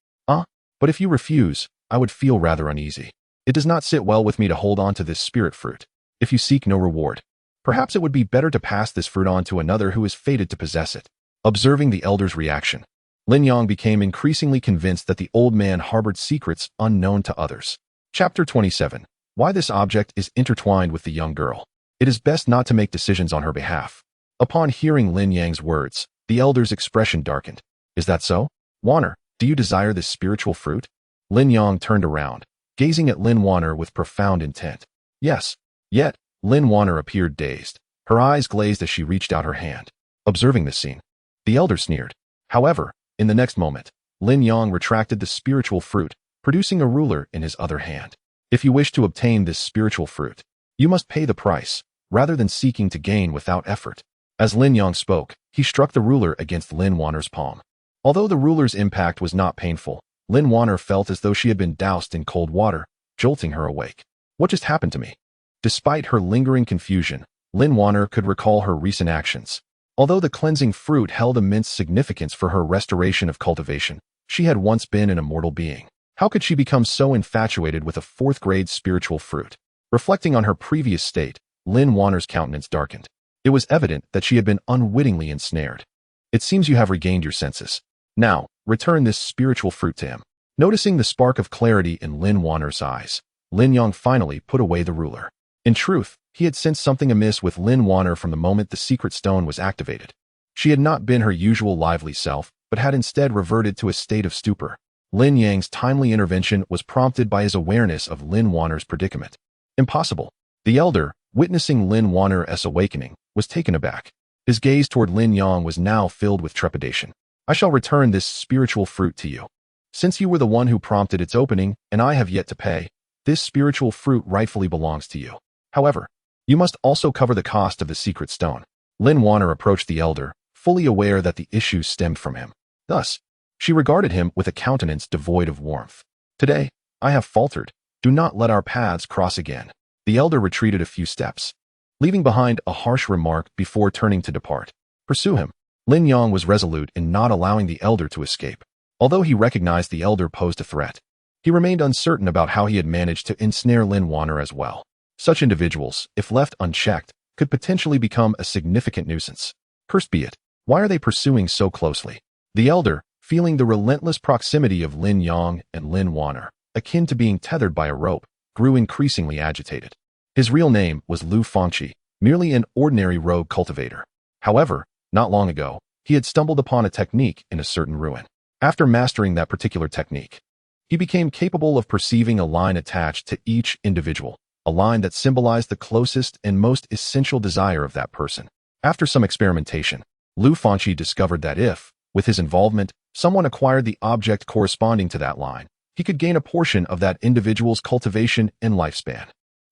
But if you refuse, I would feel rather uneasy. It does not sit well with me to hold on to this spirit fruit. If you seek no reward, perhaps it would be better to pass this fruit on to another who is fated to possess it. Observing the elder's reaction, Lin Yang became increasingly convinced that the old man harbored secrets unknown to others. Chapter 27. Why this object is intertwined with the young girl. It is best not to make decisions on her behalf. Upon hearing Lin Yang's words, the elder's expression darkened. Is that so? Wan'er, do you desire this spiritual fruit? Lin Yang turned around, gazing at Lin Wan'er with profound intent. Yes. Yet, Lin Wan'er appeared dazed. Her eyes glazed as she reached out her hand. Observing this scene, the elder sneered. However, in the next moment, Lin Yang retracted the spiritual fruit, producing a ruler in his other hand. If you wish to obtain this spiritual fruit, you must pay the price, rather than seeking to gain without effort. As Lin Yang spoke, he struck the ruler against Lin Wan'er's palm. Although the ruler's impact was not painful, Lin Wan'er felt as though she had been doused in cold water, jolting her awake. What just happened to me? Despite her lingering confusion, Lin Wan'er could recall her recent actions. Although the cleansing fruit held immense significance for her restoration of cultivation, she had once been an immortal being. How could she become so infatuated with a 4th-grade spiritual fruit? Reflecting on her previous state, Lin Wan'er's countenance darkened. It was evident that she had been unwittingly ensnared. It seems you have regained your senses. Now, return this spiritual fruit to him. Noticing the spark of clarity in Lin Wan'er's eyes, Lin Yang finally put away the ruler. In truth, he had sensed something amiss with Lin Wan'er from the moment the secret stone was activated. She had not been her usual lively self, but had instead reverted to a state of stupor. Lin Yang's timely intervention was prompted by his awareness of Lin Wan'er's predicament. Impossible. The elder, witnessing Lin Wan'er's awakening, was taken aback. His gaze toward Lin Yang was now filled with trepidation. I shall return this spiritual fruit to you. Since you were the one who prompted its opening, and I have yet to pay, this spiritual fruit rightfully belongs to you. However, you must also cover the cost of the secret stone. Lin Wan'er approached the elder, fully aware that the issue stemmed from him. Thus, she regarded him with a countenance devoid of warmth. Today, I have faltered. Do not let our paths cross again. The elder retreated a few steps, leaving behind a harsh remark before turning to depart. Pursue him. Lin Yang was resolute in not allowing the elder to escape. Although he recognized the elder posed a threat, he remained uncertain about how he had managed to ensnare Lin Wan'er as well. Such individuals, if left unchecked, could potentially become a significant nuisance. Cursed be it. Why are they pursuing so closely? The elder, feeling the relentless proximity of Lin Yang and Lin Wan'er, akin to being tethered by a rope, grew increasingly agitated. His real name was Lu Fangqi, merely an ordinary rogue cultivator. However, not long ago, he had stumbled upon a technique in a certain ruin. After mastering that particular technique, he became capable of perceiving a line attached to each individual, a line that symbolized the closest and most essential desire of that person. After some experimentation, Lu Fangqi discovered that if, with his involvement, someone acquired the object corresponding to that line, he could gain a portion of that individual's cultivation and lifespan.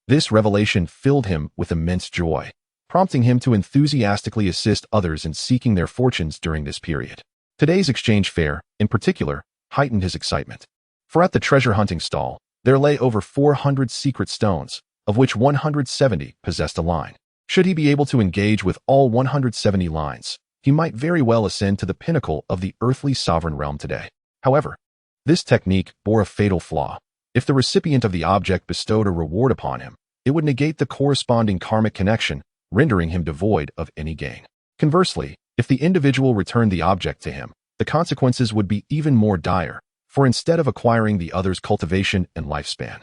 This revelation filled him with immense joy. prompting him to enthusiastically assist others in seeking their fortunes during this period. Today's exchange fair, in particular, heightened his excitement. For at the treasure hunting stall, there lay over 400 secret stones, of which 170 possessed a line. Should he be able to engage with all 170 lines, he might very well ascend to the pinnacle of the earthly sovereign realm today. However, this technique bore a fatal flaw. If the recipient of the object bestowed a reward upon him, it would negate the corresponding karmic connection, rendering him devoid of any gain. Conversely, if the individual returned the object to him, the consequences would be even more dire, for instead of acquiring the other's cultivation and lifespan,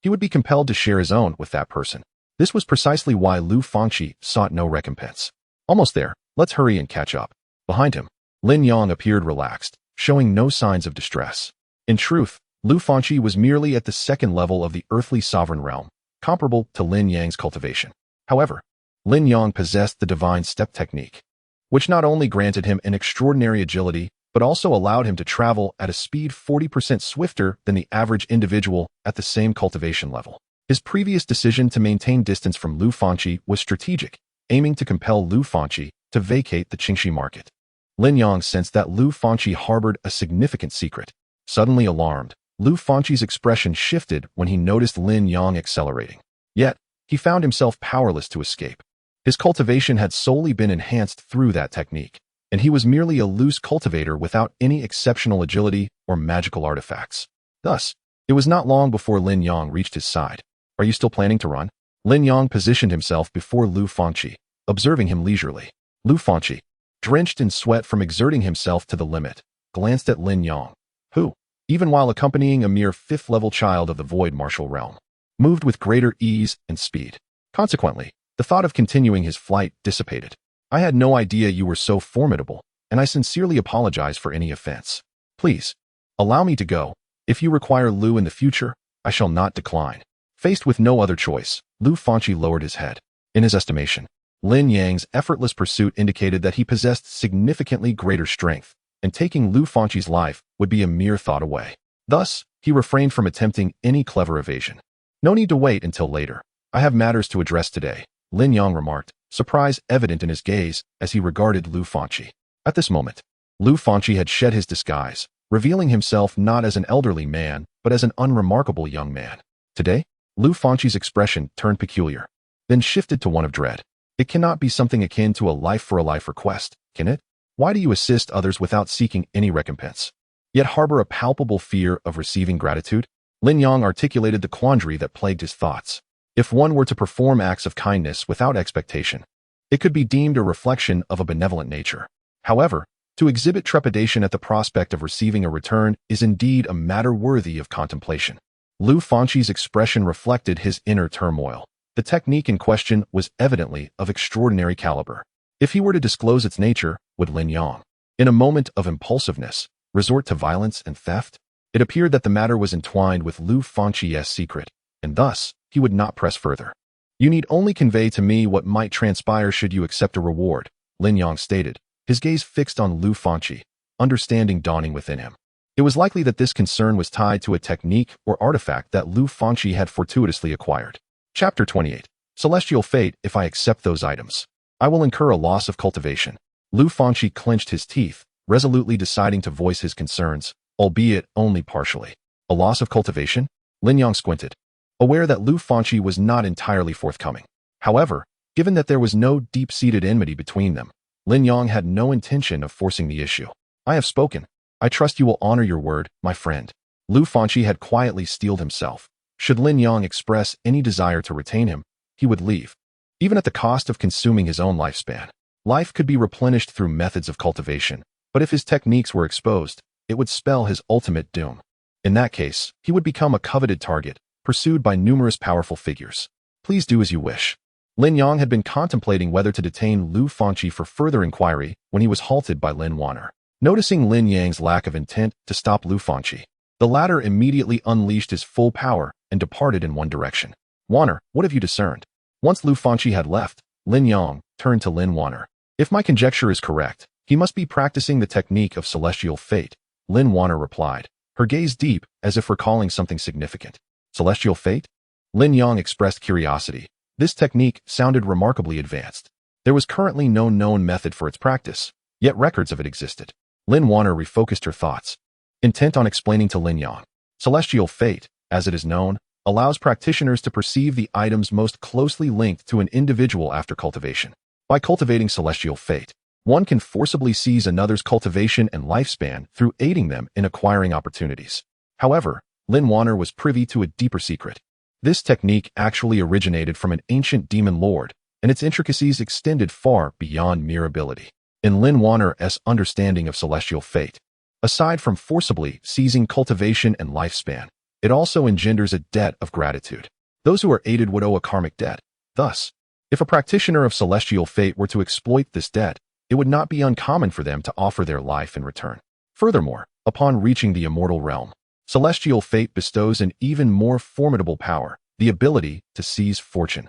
he would be compelled to share his own with that person. This was precisely why Lu Fangqi sought no recompense. Almost there, let's hurry and catch up. Behind him, Lin Yang appeared relaxed, showing no signs of distress. In truth, Lu Fangqi was merely at the second level of the earthly sovereign realm, comparable to Lin Yang's cultivation. However, Lin Yang possessed the divine step technique, which not only granted him an extraordinary agility, but also allowed him to travel at a speed 40% swifter than the average individual at the same cultivation level. His previous decision to maintain distance from Lu Fangqi was strategic, aiming to compel Lu Fangqi to vacate the Qingxi market. Lin Yang sensed that Lu Fangqi harbored a significant secret. Suddenly alarmed, Lu Fangqi's expression shifted when he noticed Lin Yang accelerating. Yet, he found himself powerless to escape. His cultivation had solely been enhanced through that technique, and he was merely a loose cultivator without any exceptional agility or magical artifacts. Thus, it was not long before Lin Yang reached his side. Are you still planning to run? Lin Yang positioned himself before Lu Fangqi, observing him leisurely. Lu Fangqi, drenched in sweat from exerting himself to the limit, glanced at Lin Yang, who, even while accompanying a mere fifth-level child of the void martial realm, moved with greater ease and speed. Consequently, the thought of continuing his flight dissipated. I had no idea you were so formidable, and I sincerely apologize for any offense. Please, allow me to go. If you require Lu in the future, I shall not decline. Faced with no other choice, Lu Fangqi lowered his head. In his estimation, Lin Yang's effortless pursuit indicated that he possessed significantly greater strength, and taking Lu Fangqi's life would be a mere thought away. Thus, he refrained from attempting any clever evasion. No need to wait until later. I have matters to address today, Lin Yang remarked, surprise evident in his gaze as he regarded Lu Fangqi. At this moment, Lu Fangqi had shed his disguise, revealing himself not as an elderly man, but as an unremarkable young man. Today, Lu Fangqi's expression turned peculiar, then shifted to one of dread. It cannot be something akin to a life-for-a-life request, can it? Why do you assist others without seeking any recompense, yet harbor a palpable fear of receiving gratitude? Lin Yang articulated the quandary that plagued his thoughts. If one were to perform acts of kindness without expectation, it could be deemed a reflection of a benevolent nature. However, to exhibit trepidation at the prospect of receiving a return is indeed a matter worthy of contemplation. Lu Fangqi's expression reflected his inner turmoil. The technique in question was evidently of extraordinary caliber. If he were to disclose its nature, would Lin Yang, in a moment of impulsiveness, resort to violence and theft? It appeared that the matter was entwined with Lu Fangqi's secret, and thus, he would not press further. You need only convey to me what might transpire should you accept a reward, Lin Yang stated, his gaze fixed on Lu Fangqi, understanding dawning within him. It was likely that this concern was tied to a technique or artifact that Lu Fangqi had fortuitously acquired. Chapter 28. Celestial Fate. If I accept those items, I will incur a loss of cultivation. Lu Fangqi clenched his teeth, resolutely deciding to voice his concerns, albeit only partially. A loss of cultivation? Lin Yang squinted, aware that Lu Fangqi was not entirely forthcoming. However, given that there was no deep-seated enmity between them, Lin Yang had no intention of forcing the issue. I have spoken. I trust you will honor your word, my friend. Lu Fangqi had quietly steeled himself. Should Lin Yang express any desire to retain him, he would leave, even at the cost of consuming his own lifespan. Life could be replenished through methods of cultivation, but if his techniques were exposed, it would spell his ultimate doom. In that case, he would become a coveted target, pursued by numerous powerful figures. Please do as you wish. Lin Yang had been contemplating whether to detain Lu Fangqi for further inquiry when he was halted by Lin Wan'er. Noticing Lin Yang's lack of intent to stop Lu Fangqi, the latter immediately unleashed his full power and departed in one direction. Wan'er, what have you discerned? Once Lu Fangqi had left, Lin Yang turned to Lin Wan'er. If my conjecture is correct, he must be practicing the technique of celestial fate, Lin Wan'er replied, her gaze deep as if recalling something significant. Celestial fate? Lin Yang expressed curiosity, This technique sounded remarkably advanced. There was currently no known method for its practice, yet records of it existed. Lin Wan'er refocused her thoughts, intent on explaining to Lin Yang. Celestial fate, as it is known, allows practitioners to perceive the items most closely linked to an individual after cultivation. By cultivating celestial fate, one can forcibly seize another's cultivation and lifespan through aiding them in acquiring opportunities. However, Lin Wan'er was privy to a deeper secret. This technique actually originated from an ancient demon lord, and its intricacies extended far beyond mere ability. In Lin Wan'er's understanding of celestial fate, aside from forcibly seizing cultivation and lifespan, it also engenders a debt of gratitude. Those who are aided would owe a karmic debt. Thus, if a practitioner of celestial fate were to exploit this debt, it would not be uncommon for them to offer their life in return. Furthermore, upon reaching the immortal realm, celestial fate bestows an even more formidable power, the ability to seize fortune.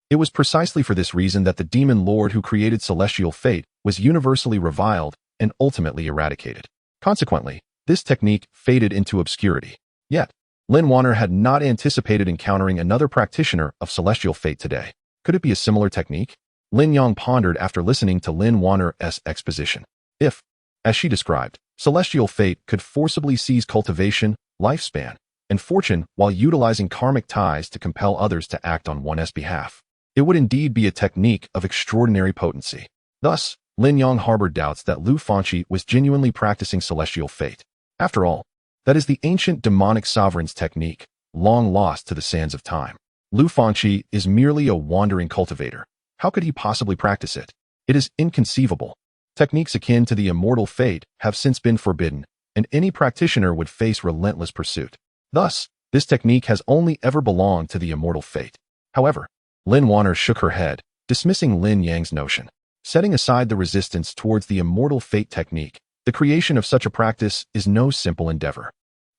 It was precisely for this reason that the demon lord who created celestial fate was universally reviled and ultimately eradicated. Consequently, this technique faded into obscurity. Yet, Lin Wan'er had not anticipated encountering another practitioner of celestial fate today. Could it be a similar technique? Lin Yang pondered after listening to Lin Wan'er's exposition. If, as she described, celestial fate could forcibly seize cultivation, lifespan, and fortune while utilizing karmic ties to compel others to act on one's behalf, it would indeed be a technique of extraordinary potency. Thus, Lin Yang harbored doubts that Lu Fanqi was genuinely practicing celestial fate. After all, that is the ancient demonic sovereign's technique, long lost to the sands of time. Lu Fanqi is merely a wandering cultivator. How could he possibly practice it? It is inconceivable. Techniques akin to the immortal fate have since been forbidden, and any practitioner would face relentless pursuit. Thus, this technique has only ever belonged to the immortal fate. However, Lin Wan'er shook her head, dismissing Lin Yang's notion. Setting aside the resistance towards the immortal fate technique, the creation of such a practice is no simple endeavor.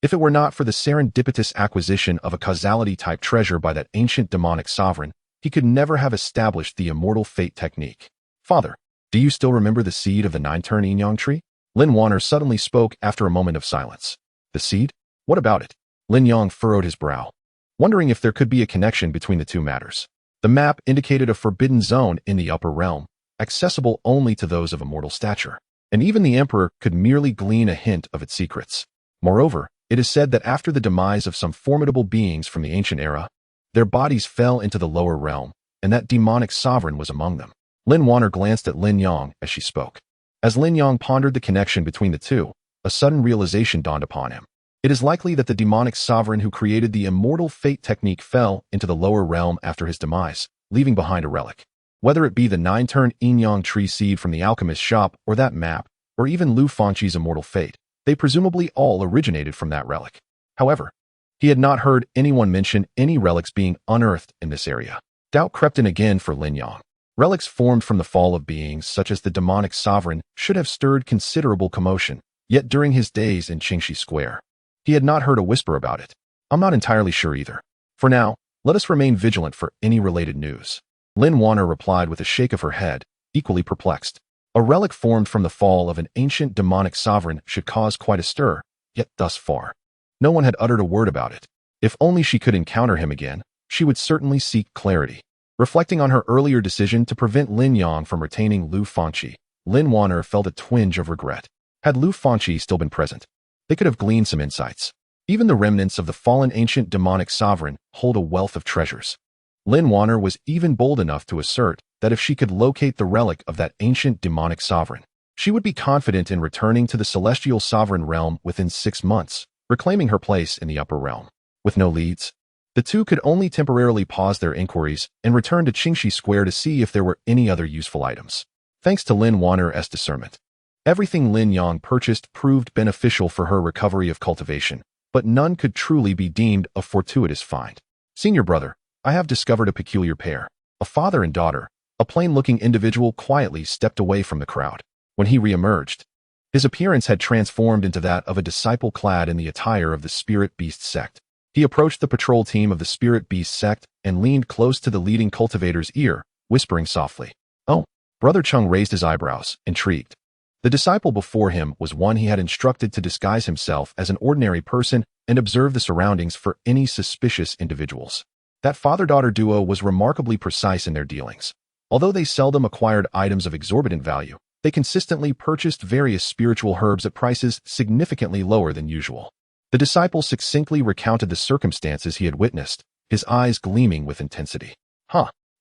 If it were not for the serendipitous acquisition of a causality-type treasure by that ancient demonic sovereign, he could never have established the immortal fate technique. Father, do you still remember the seed of the 9-turn yin yang tree? Lin Wan'er suddenly spoke after a moment of silence. The seed? What about it? Lin Yang furrowed his brow, wondering if there could be a connection between the two matters. The map indicated a forbidden zone in the upper realm, accessible only to those of immortal stature, and even the emperor could merely glean a hint of its secrets. Moreover, it is said that after the demise of some formidable beings from the ancient era, their bodies fell into the lower realm, and that demonic sovereign was among them. Lin Wan'er glanced at Lin Yang as she spoke. As Lin Yang pondered the connection between the two, a sudden realization dawned upon him. It is likely that the demonic sovereign who created the immortal fate technique fell into the lower realm after his demise, leaving behind a relic. Whether it be the 9-turn yin yang tree seed from the alchemist's shop or that map, or even Lu Fanqi's immortal fate, they presumably all originated from that relic. However, he had not heard anyone mention any relics being unearthed in this area. Doubt crept in again for Lin Yang. Relics formed from the fall of beings such as the demonic sovereign should have stirred considerable commotion, yet during his days in Qingxi Square, he had not heard a whisper about it. I'm not entirely sure either. For now, let us remain vigilant for any related news. Lin Wan'er replied with a shake of her head, equally perplexed. A relic formed from the fall of an ancient demonic sovereign should cause quite a stir, yet thus far, no one had uttered a word about it. If only she could encounter him again, she would certainly seek clarity. Reflecting on her earlier decision to prevent Lin Yang from retaining Lu Fanqi, Lin Wan'er felt a twinge of regret. Had Lu Fanqi still been present, they could have gleaned some insights. Even the remnants of the fallen ancient demonic sovereign hold a wealth of treasures. Lin Wan'er was even bold enough to assert that if she could locate the relic of that ancient demonic sovereign, she would be confident in returning to the celestial sovereign realm within 6 months, reclaiming her place in the upper realm. With no leads, the two could only temporarily pause their inquiries and return to Qingxi Square to see if there were any other useful items. Thanks to Lin Wan'er's discernment, everything Lin Yang purchased proved beneficial for her recovery of cultivation, but none could truly be deemed a fortuitous find. Senior brother, I have discovered a peculiar pair. A father and daughter, a plain-looking individual quietly stepped away from the crowd. When he re-emerged, his appearance had transformed into that of a disciple clad in the attire of the Spirit Beast sect. He approached the patrol team of the Spirit Beast sect and leaned close to the leading cultivator's ear, whispering softly. Oh, Brother Chung raised his eyebrows, intrigued. The disciple before him was one he had instructed to disguise himself as an ordinary person and observe the surroundings for any suspicious individuals. That father-daughter duo was remarkably precise in their dealings. Although they seldom acquired items of exorbitant value, they consistently purchased various spiritual herbs at prices significantly lower than usual. The disciple succinctly recounted the circumstances he had witnessed, his eyes gleaming with intensity.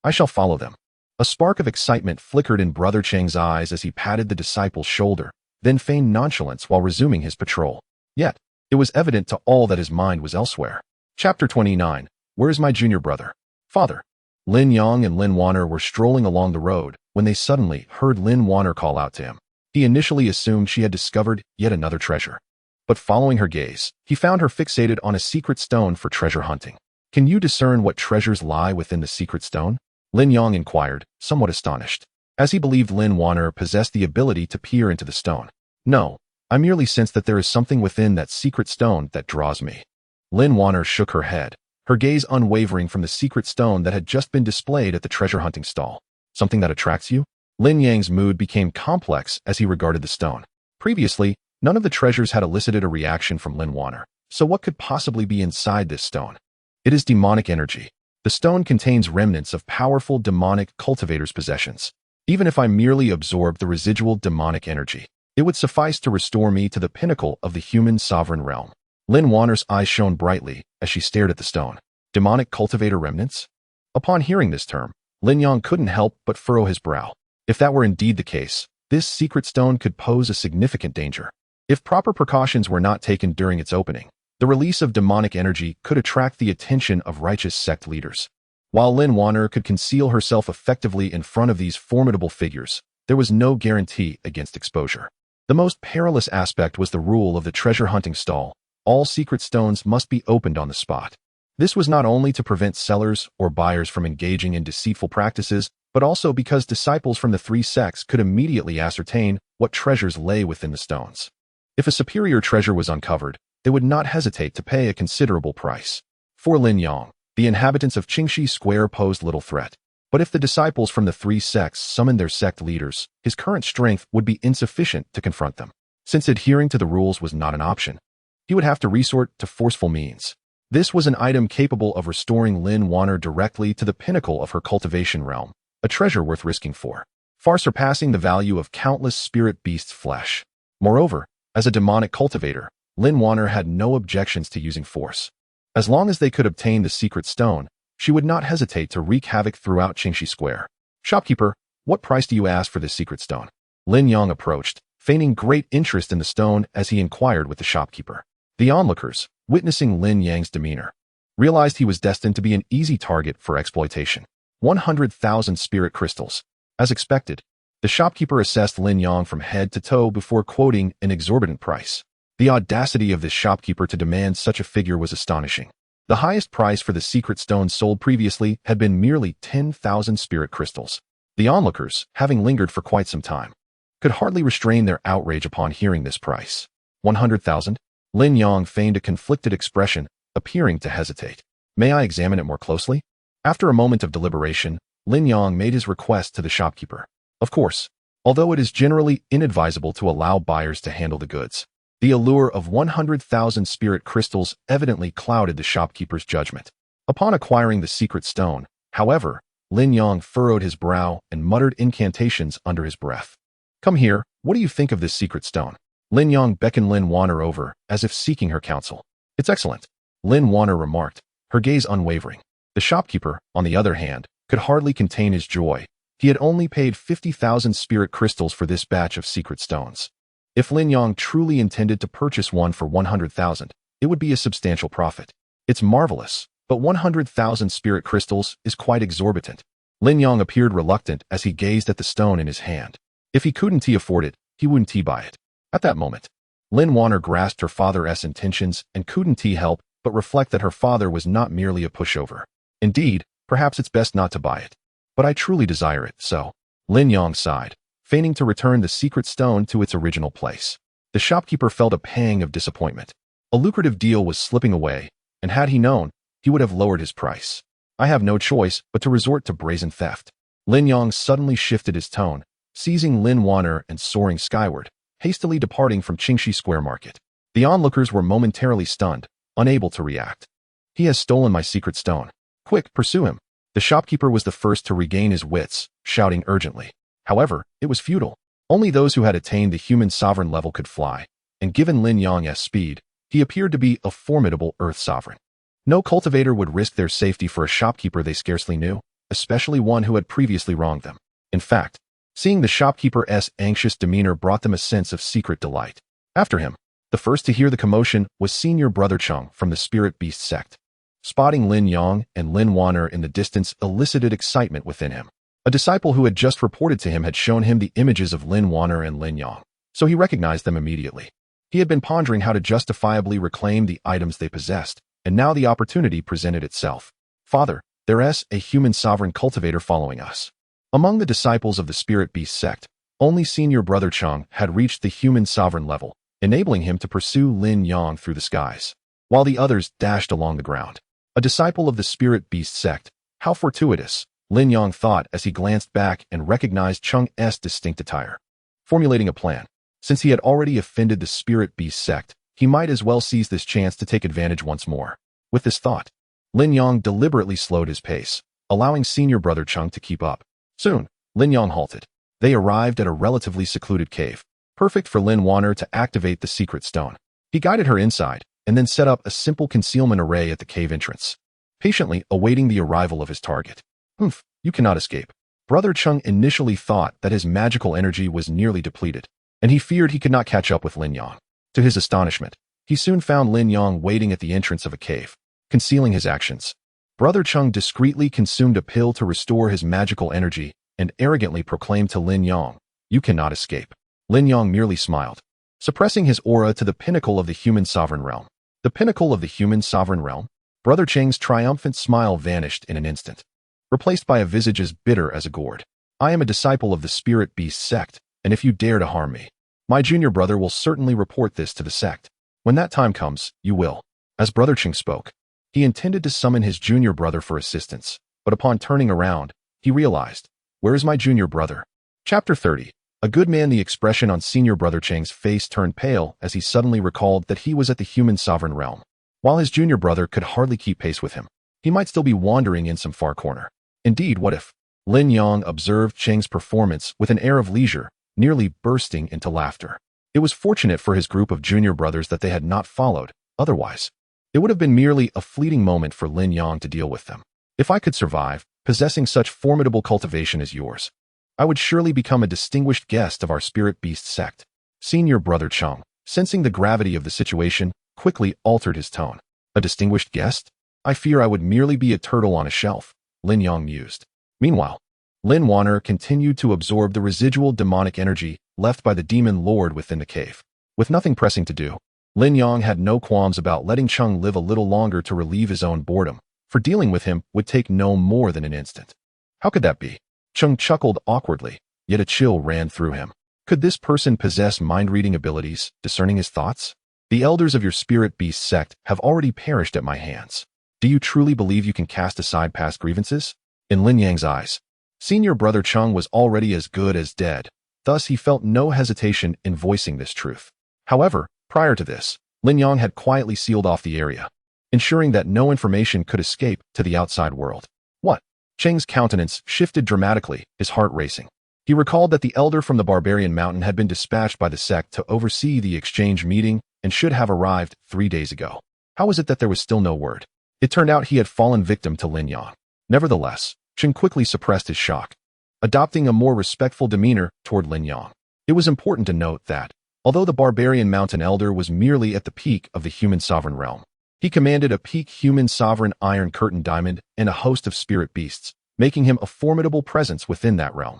I shall follow them. A spark of excitement flickered in Brother Cheng's eyes as he patted the disciple's shoulder, then feigned nonchalance while resuming his patrol. Yet, it was evident to all that his mind was elsewhere. Chapter 29. Where is my junior brother? Father. Lin Yang and Lin Wan'er were strolling along the road when they suddenly heard Lin Wan'er call out to him. He initially assumed she had discovered yet another treasure. But following her gaze, he found her fixated on a secret stone for treasure hunting. Can you discern what treasures lie within the secret stone? Lin Yang inquired, somewhat astonished, as he believed Lin Wan'er possessed the ability to peer into the stone. No, I merely sense that there is something within that secret stone that draws me. Lin Wan'er shook her head, her gaze unwavering from the secret stone that had just been displayed at the treasure hunting stall. Something that attracts you? Lin Yang's mood became complex as he regarded the stone. Previously, none of the treasures had elicited a reaction from Lin Wan'er, so what could possibly be inside this stone? It is demonic energy. The stone contains remnants of powerful demonic cultivators' possessions. Even if I merely absorb the residual demonic energy, it would suffice to restore me to the pinnacle of the human sovereign realm. Lin Wan'er's eyes shone brightly as she stared at the stone. Demonic cultivator remnants? Upon hearing this term, Lin Yang couldn't help but furrow his brow. If that were indeed the case, this secret stone could pose a significant danger. If proper precautions were not taken during its opening, the release of demonic energy could attract the attention of righteous sect leaders. While Lin Wan'er could conceal herself effectively in front of these formidable figures, there was no guarantee against exposure. The most perilous aspect was the rule of the treasure hunting stall. All secret stones must be opened on the spot. This was not only to prevent sellers or buyers from engaging in deceitful practices, but also because disciples from the three sects could immediately ascertain what treasures lay within the stones. If a superior treasure was uncovered, they would not hesitate to pay a considerable price. For Lin Yang, the inhabitants of Qingxi Square posed little threat. But if the disciples from the three sects summoned their sect leaders, his current strength would be insufficient to confront them. Since adhering to the rules was not an option, he would have to resort to forceful means. This was an item capable of restoring Lin Wan'er directly to the pinnacle of her cultivation realm, a treasure worth risking for, far surpassing the value of countless spirit beasts' flesh. Moreover, as a demonic cultivator, Lin Wan'er had no objections to using force. As long as they could obtain the secret stone, she would not hesitate to wreak havoc throughout Qingxi Square. Shopkeeper, what price do you ask for this secret stone? Lin Yang approached, feigning great interest in the stone as he inquired with the shopkeeper. The onlookers, witnessing Lin Yang's demeanor, realized he was destined to be an easy target for exploitation. 100,000 spirit crystals. As expected, the shopkeeper assessed Lin Yang from head to toe before quoting an exorbitant price. The audacity of this shopkeeper to demand such a figure was astonishing. The highest price for the secret stone sold previously had been merely 10,000 spirit crystals. The onlookers, having lingered for quite some time, could hardly restrain their outrage upon hearing this price. 100,000? Lin Yang feigned a conflicted expression, appearing to hesitate. May I examine it more closely? After a moment of deliberation, Lin Yang made his request to the shopkeeper. Of course, although it is generally inadvisable to allow buyers to handle the goods, the allure of 100,000 spirit crystals evidently clouded the shopkeeper's judgment. Upon acquiring the secret stone, however, Lin Yang furrowed his brow and muttered incantations under his breath. Come here, what do you think of this secret stone? Lin Yang beckoned Lin Wan'er over, as if seeking her counsel. It's excellent, Lin Wan'er remarked, her gaze unwavering. The shopkeeper, on the other hand, could hardly contain his joy. He had only paid 50,000 spirit crystals for this batch of secret stones. If Lin Yang truly intended to purchase one for 100,000, it would be a substantial profit. It's marvelous, but 100,000 spirit crystals is quite exorbitant. Lin Yang appeared reluctant as he gazed at the stone in his hand. If he couldn't afford it, he wouldn't buy it. At that moment, Lin Wan'er grasped her father's intentions and couldn't help but reflect that her father was not merely a pushover. Indeed, perhaps it's best not to buy it. But I truly desire it, so. Lin Yang sighed, feigning to return the secret stone to its original place. The shopkeeper felt a pang of disappointment. A lucrative deal was slipping away, and had he known, he would have lowered his price. I have no choice but to resort to brazen theft. Lin Yang suddenly shifted his tone, seizing Lin Wan'er and soaring skyward, hastily departing from Qingxi Square Market. The onlookers were momentarily stunned, unable to react. He has stolen my secret stone. Quick, pursue him. The shopkeeper was the first to regain his wits, shouting urgently. However, it was futile. Only those who had attained the human sovereign level could fly, and given Lin Yang's speed, he appeared to be a formidable earth sovereign. No cultivator would risk their safety for a shopkeeper they scarcely knew, especially one who had previously wronged them. In fact, seeing the shopkeeper's anxious demeanor brought them a sense of secret delight. After him, the first to hear the commotion was senior brother Chung from the spirit beast sect. Spotting Lin Yang and Lin Wan'er in the distance elicited excitement within him. A disciple who had just reported to him had shown him the images of Lin Wan'er and Lin Yang, so he recognized them immediately. He had been pondering how to justifiably reclaim the items they possessed, and now the opportunity presented itself. Father, there's a human sovereign cultivator following us. Among the disciples of the spirit beast sect, only senior brother Chung had reached the human sovereign level, enabling him to pursue Lin Yang through the skies, while the others dashed along the ground. A disciple of the spirit beast sect, how fortuitous, Lin Yang thought as he glanced back and recognized Chung's distinct attire. Formulating a plan, since he had already offended the spirit beast sect, he might as well seize this chance to take advantage once more. With this thought, Lin Yang deliberately slowed his pace, allowing senior brother Chung to keep up. Soon, Lin Yang halted. They arrived at a relatively secluded cave, perfect for Lin Wan'er to activate the secret stone. He guided her inside, and then set up a simple concealment array at the cave entrance, patiently awaiting the arrival of his target. You cannot escape. Brother Chung initially thought that his magical energy was nearly depleted, and he feared he could not catch up with Lin Yang. To his astonishment, he soon found Lin Yang waiting at the entrance of a cave, concealing his actions. Brother Chung discreetly consumed a pill to restore his magical energy and arrogantly proclaimed to Lin Yang, "You cannot escape." Lin Yang merely smiled, suppressing his aura to the pinnacle of the human sovereign realm. The pinnacle of the human sovereign realm? Brother Cheng's triumphant smile vanished in an instant, replaced by a visage as bitter as a gourd. I am a disciple of the spirit beast sect, and if you dare to harm me, my junior brother will certainly report this to the sect. When that time comes, you will. As Brother Cheng spoke, he intended to summon his junior brother for assistance, but upon turning around, he realized, where is my junior brother? Chapter 30. A good man. The expression on senior brother Cheng's face turned pale as he suddenly recalled that he was at the human sovereign realm. While his junior brother could hardly keep pace with him, he might still be wandering in some far corner. Indeed, what if? Lin Yang observed Cheng's performance with an air of leisure, nearly bursting into laughter. It was fortunate for his group of junior brothers that they had not followed, otherwise, it would have been merely a fleeting moment for Lin Yang to deal with them. If I could survive, possessing such formidable cultivation as yours, I would surely become a distinguished guest of our spirit beast sect. Senior brother Chung, sensing the gravity of the situation, quickly altered his tone. A distinguished guest? I fear I would merely be a turtle on a shelf, Lin Yang mused. Meanwhile, Lin Wan'er continued to absorb the residual demonic energy left by the demon lord within the cave. With nothing pressing to do, Lin Yang had no qualms about letting Chung live a little longer to relieve his own boredom, for dealing with him would take no more than an instant. How could that be? Chung chuckled awkwardly, yet a chill ran through him. Could this person possess mind-reading abilities, discerning his thoughts? The elders of your spirit beast sect have already perished at my hands. Do you truly believe you can cast aside past grievances? In Lin Yang's eyes, senior brother Chung was already as good as dead, thus he felt no hesitation in voicing this truth. However, prior to this, Lin Yang had quietly sealed off the area, ensuring that no information could escape to the outside world. What? Cheng's countenance shifted dramatically, his heart racing. He recalled that the elder from the barbarian mountain had been dispatched by the sect to oversee the exchange meeting and should have arrived 3 days ago. How was it that there was still no word? It turned out he had fallen victim to Lin Yang. Nevertheless, Cheng quickly suppressed his shock, adopting a more respectful demeanor toward Lin Yang. It was important to note that, although the barbarian mountain elder was merely at the peak of the human sovereign realm, he commanded a peak human sovereign iron curtain diamond and a host of spirit beasts, making him a formidable presence within that realm.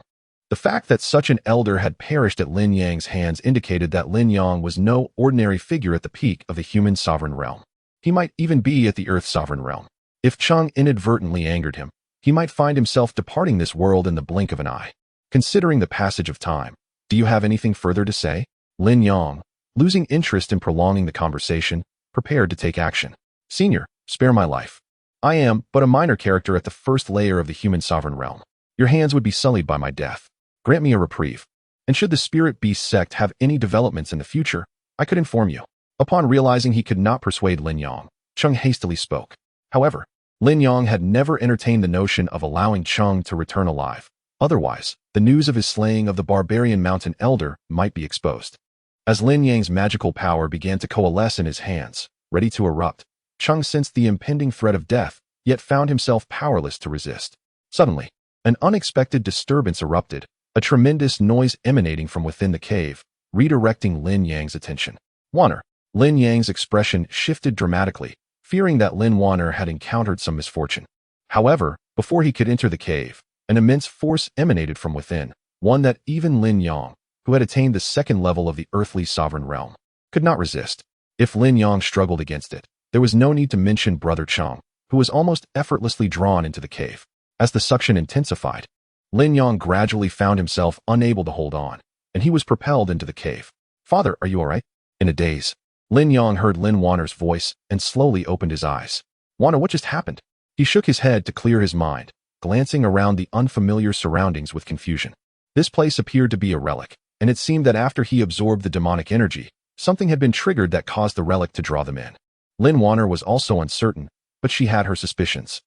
The fact that such an elder had perished at Lin Yang's hands indicated that Lin Yang was no ordinary figure at the peak of the human sovereign realm. He might even be at the earth sovereign realm. If Chung inadvertently angered him, he might find himself departing this world in the blink of an eye. Considering the passage of time, do you have anything further to say? Lin Yang, losing interest in prolonging the conversation, prepared to take action. Senior, spare my life. I am but a minor character at the first layer of the human sovereign realm. Your hands would be sullied by my death. Grant me a reprieve. And should the spirit beast sect have any developments in the future, I could inform you. Upon realizing he could not persuade Lin Yang, Chung hastily spoke. However, Lin Yang had never entertained the notion of allowing Cheng to return alive. Otherwise, the news of his slaying of the barbarian mountain elder might be exposed. As Lin Yang's magical power began to coalesce in his hands, ready to erupt, Cheng sensed the impending threat of death, yet found himself powerless to resist. Suddenly, an unexpected disturbance erupted, a tremendous noise emanating from within the cave, redirecting Lin Yang's attention. Wan'er. Lin Yang's expression shifted dramatically, fearing that Lin Wan'er had encountered some misfortune. However, before he could enter the cave, an immense force emanated from within, one that even Lin Yang, who had attained the second level of the earthly sovereign realm, could not resist. If Lin Yang struggled against it, there was no need to mention Brother Cheng, who was almost effortlessly drawn into the cave. As the suction intensified, Lin Yang gradually found himself unable to hold on, and he was propelled into the cave. "Father, are you all right?" In a daze, Lin Yang heard Lin Wan'er's voice and slowly opened his eyes. "Wan'er, what just happened?" He shook his head to clear his mind, glancing around the unfamiliar surroundings with confusion. This place appeared to be a relic, and it seemed that after he absorbed the demonic energy, something had been triggered that caused the relic to draw them in. Lin Wan'er was also uncertain, but she had her suspicions.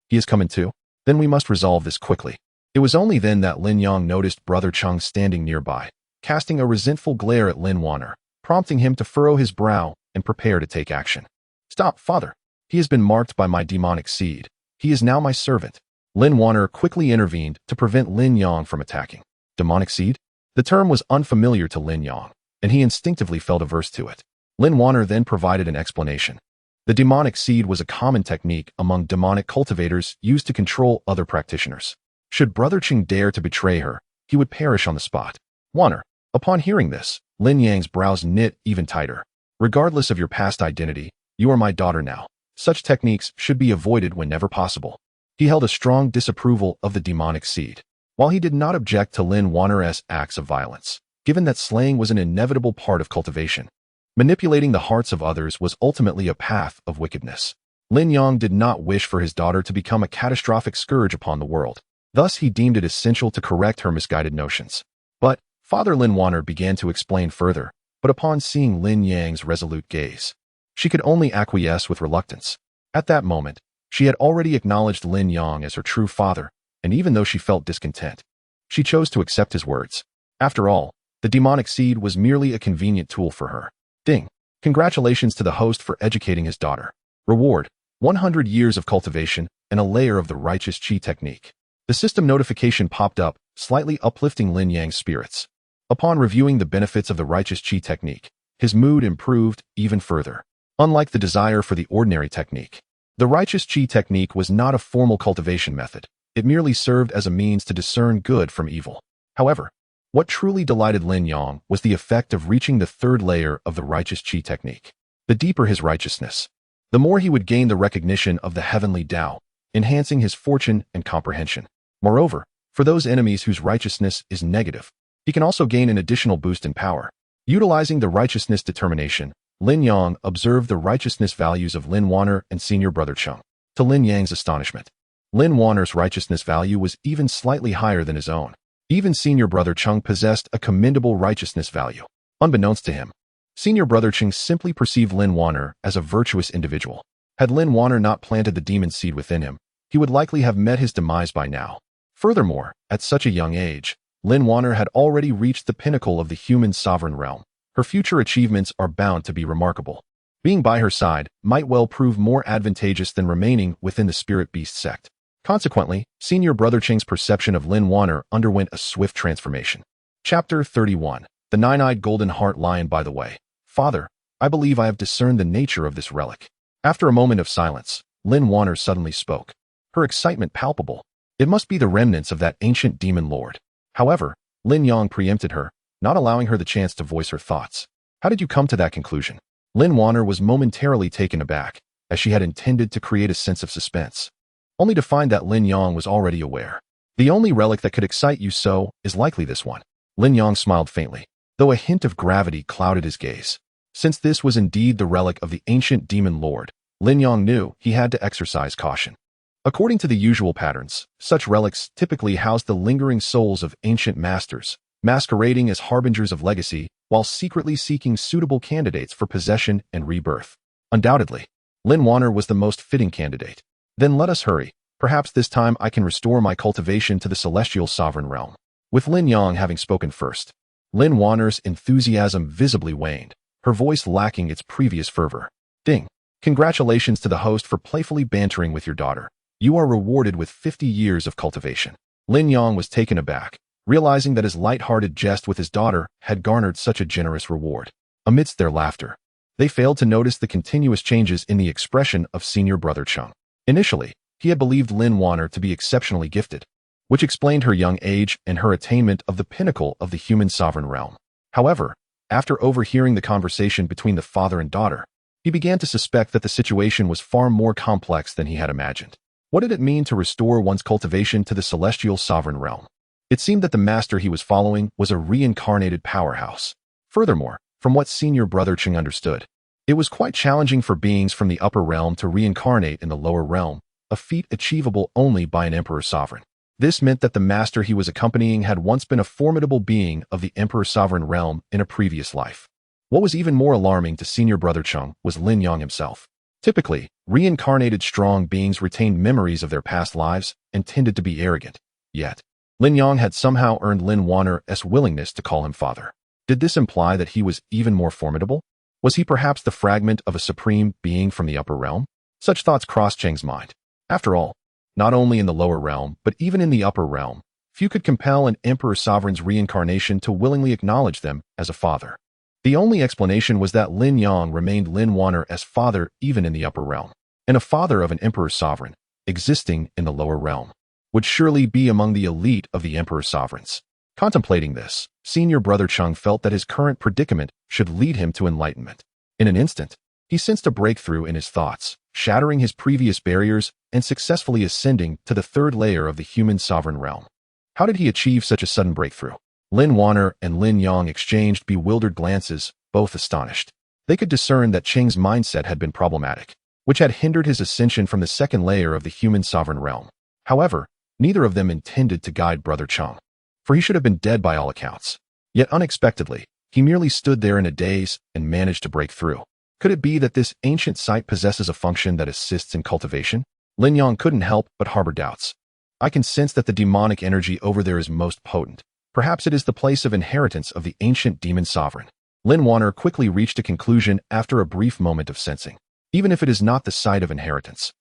He is coming too? Then we must resolve this quickly. It was only then that Lin Yang noticed Brother Cheng standing nearby, casting a resentful glare at Lin Wan'er, prompting him to furrow his brow and prepare to take action. "Stop, father. He has been marked by my demonic seed. He is now my servant." Lin Wan'er quickly intervened to prevent Lin Yang from attacking. Demonic seed? The term was unfamiliar to Lin Yang, and he instinctively felt averse to it. Lin Wan'er then provided an explanation. The demonic seed was a common technique among demonic cultivators used to control other practitioners. Should Brother Cheng dare to betray her, he would perish on the spot. Wan'er. Upon hearing this, Lin Yang's brows knit even tighter. "Regardless of your past identity, you are my daughter now. Such techniques should be avoided whenever possible." He held a strong disapproval of the demonic seed. While he did not object to Lin Wan'er's acts of violence, given that slaying was an inevitable part of cultivation, manipulating the hearts of others was ultimately a path of wickedness. Lin Yang did not wish for his daughter to become a catastrophic scourge upon the world. Thus, he deemed it essential to correct her misguided notions. But Father Lin Wan'er began to explain further, but upon seeing Lin Yang's resolute gaze, she could only acquiesce with reluctance. At that moment, she had already acknowledged Lin Yang as her true father, and even though she felt discontent, she chose to accept his words. After all, the demonic seed was merely a convenient tool for her. Ding! Congratulations to the host for educating his daughter. Reward: 100 years of cultivation and a layer of the righteous chi technique. The system notification popped up, slightly uplifting Lin Yang's spirits. Upon reviewing the benefits of the righteous chi technique, his mood improved even further. Unlike the desire for the ordinary technique, the righteous chi technique was not a formal cultivation method. It merely served as a means to discern good from evil. However, what truly delighted Lin Yang was the effect of reaching the third layer of the righteous chi technique. The deeper his righteousness, the more he would gain the recognition of the heavenly Tao, enhancing his fortune and comprehension. Moreover, for those enemies whose righteousness is negative, he can also gain an additional boost in power. Utilizing the righteousness determination, Lin Yang observed the righteousness values of Lin Wan'er and senior brother Cheng. To Lin Yang's astonishment, Lin Wan'er's righteousness value was even slightly higher than his own. Even senior brother Cheng possessed a commendable righteousness value. Unbeknownst to him, senior brother Cheng simply perceived Lin Wan'er as a virtuous individual. Had Lin Wan'er not planted the demon seed within him, he would likely have met his demise by now. Furthermore, at such a young age, Lin Wan'er had already reached the pinnacle of the human sovereign realm. Her future achievements are bound to be remarkable. Being by her side might well prove more advantageous than remaining within the spirit beast sect. Consequently, senior brother Cheng's perception of Lin Wan'er underwent a swift transformation. Chapter 31. The Nine-Eyed Golden Heart Lion. By the way, Father, I believe I have discerned the nature of this relic. After a moment of silence, Lin Wan'er suddenly spoke, her excitement palpable. It must be the remnants of that ancient demon lord. However, Lin Yang preempted her, not allowing her the chance to voice her thoughts. How did you come to that conclusion? Lin Wan'er was momentarily taken aback, as she had intended to create a sense of suspense, only to find that Lin Yang was already aware. The only relic that could excite you so is likely this one. Lin Yang smiled faintly, though a hint of gravity clouded his gaze. Since this was indeed the relic of the ancient demon lord, Lin Yang knew he had to exercise caution. According to the usual patterns, such relics typically house the lingering souls of ancient masters, masquerading as harbingers of legacy while secretly seeking suitable candidates for possession and rebirth. Undoubtedly, Lin Wan'er was the most fitting candidate. Then let us hurry. Perhaps this time I can restore my cultivation to the celestial sovereign realm. With Lin Yang having spoken first, Lin Wan'er's enthusiasm visibly waned, her voice lacking its previous fervor. Ding! Congratulations to the host for playfully bantering with your daughter. You are rewarded with 50 years of cultivation. Lin Yang was taken aback, realizing that his light-hearted jest with his daughter had garnered such a generous reward. Amidst their laughter, they failed to notice the continuous changes in the expression of senior brother Chung. Initially, he had believed Lin Wan'er to be exceptionally gifted, which explained her young age and her attainment of the pinnacle of the human sovereign realm. However, after overhearing the conversation between the father and daughter, he began to suspect that the situation was far more complex than he had imagined. What did it mean to restore one's cultivation to the celestial sovereign realm? It seemed that the master he was following was a reincarnated powerhouse. Furthermore, from what senior brother Chung understood, it was quite challenging for beings from the upper realm to reincarnate in the lower realm, a feat achievable only by an emperor sovereign. This meant that the master he was accompanying had once been a formidable being of the emperor sovereign realm in a previous life. What was even more alarming to senior brother Chung was Lin Yang himself. Typically, reincarnated strong beings retained memories of their past lives and tended to be arrogant. Yet, Lin Yang had somehow earned Lin Wan'er's willingness to call him father. Did this imply that he was even more formidable? Was he perhaps the fragment of a supreme being from the upper realm? Such thoughts crossed Cheng's mind. After all, not only in the lower realm, but even in the upper realm, few could compel an emperor sovereign's reincarnation to willingly acknowledge them as a father. The only explanation was that Lin Yang remained Lin Wan'er as father even in the upper realm, and a father of an emperor sovereign, existing in the lower realm, would surely be among the elite of the emperor sovereigns. Contemplating this, senior brother Chung felt that his current predicament should lead him to enlightenment. In an instant, he sensed a breakthrough in his thoughts, shattering his previous barriers and successfully ascending to the third layer of the human sovereign realm. How did he achieve such a sudden breakthrough? Lin Wan'er and Lin Yang exchanged bewildered glances, both astonished. They could discern that Cheng's mindset had been problematic, which had hindered his ascension from the second layer of the human sovereign realm. However, neither of them intended to guide brother Chung, for he should have been dead by all accounts. Yet unexpectedly, he merely stood there in a daze and managed to break through. Could it be that this ancient site possesses a function that assists in cultivation? Lin Yang couldn't help but harbor doubts. I can sense that the demonic energy over there is most potent. Perhaps it is the place of inheritance of the ancient demon sovereign. Lin Wan'er quickly reached a conclusion after a brief moment of sensing. Even if it is not the site of inheritance,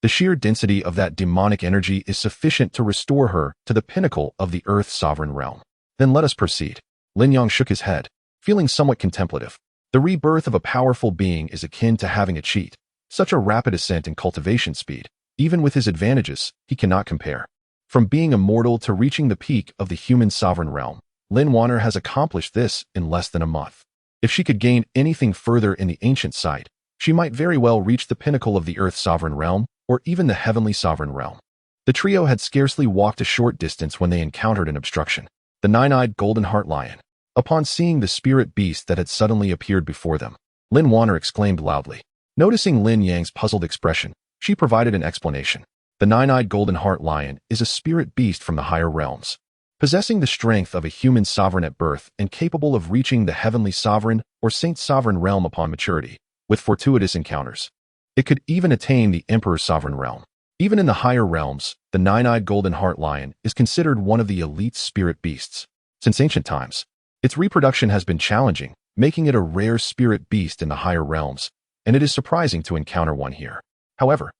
the sheer density of that demonic energy is sufficient to restore her to the pinnacle of the Earth's sovereign realm. Then let us proceed. Lin Yang shook his head, feeling somewhat contemplative. The rebirth of a powerful being is akin to having a cheat. Such a rapid ascent in cultivation speed, even with his advantages, he cannot compare. From being a mortal to reaching the peak of the human sovereign realm, Lin Wan'er has accomplished this in less than a month. If she could gain anything further in the ancient site, she might very well reach the pinnacle of the Earth's sovereign realm, or even the heavenly sovereign realm. The trio had scarcely walked a short distance when they encountered an obstruction. The nine-eyed golden heart lion. Upon seeing the spirit beast that had suddenly appeared before them, Lin Wan'er exclaimed loudly. Noticing Lin Yang's puzzled expression, she provided an explanation. The nine-eyed golden heart lion is a spirit beast from the higher realms, possessing the strength of a human sovereign at birth and capable of reaching the heavenly sovereign or saint sovereign realm upon maturity, with fortuitous encounters. It could even attain the emperor's sovereign realm. Even in the higher realms, the nine-eyed golden heart lion is considered one of the elite spirit beasts. Since ancient times, its reproduction has been challenging, making it a rare spirit beast in the higher realms, and it is surprising to encounter one here. However,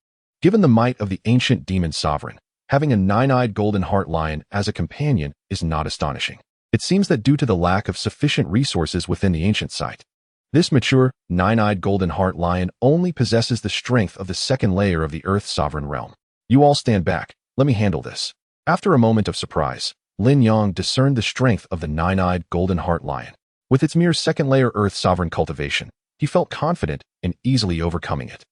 given the might of the ancient demon sovereign, having a nine-eyed golden heart lion as a companion is not astonishing. It seems that due to the lack of sufficient resources within the ancient site, this mature, nine-eyed golden heart lion only possesses the strength of the second layer of the Earth's sovereign realm. You all stand back, let me handle this. After a moment of surprise, Lin Yang discerned the strength of the nine-eyed golden heart lion. With its mere second-layer Earth sovereign cultivation, he felt confident in easily overcoming it.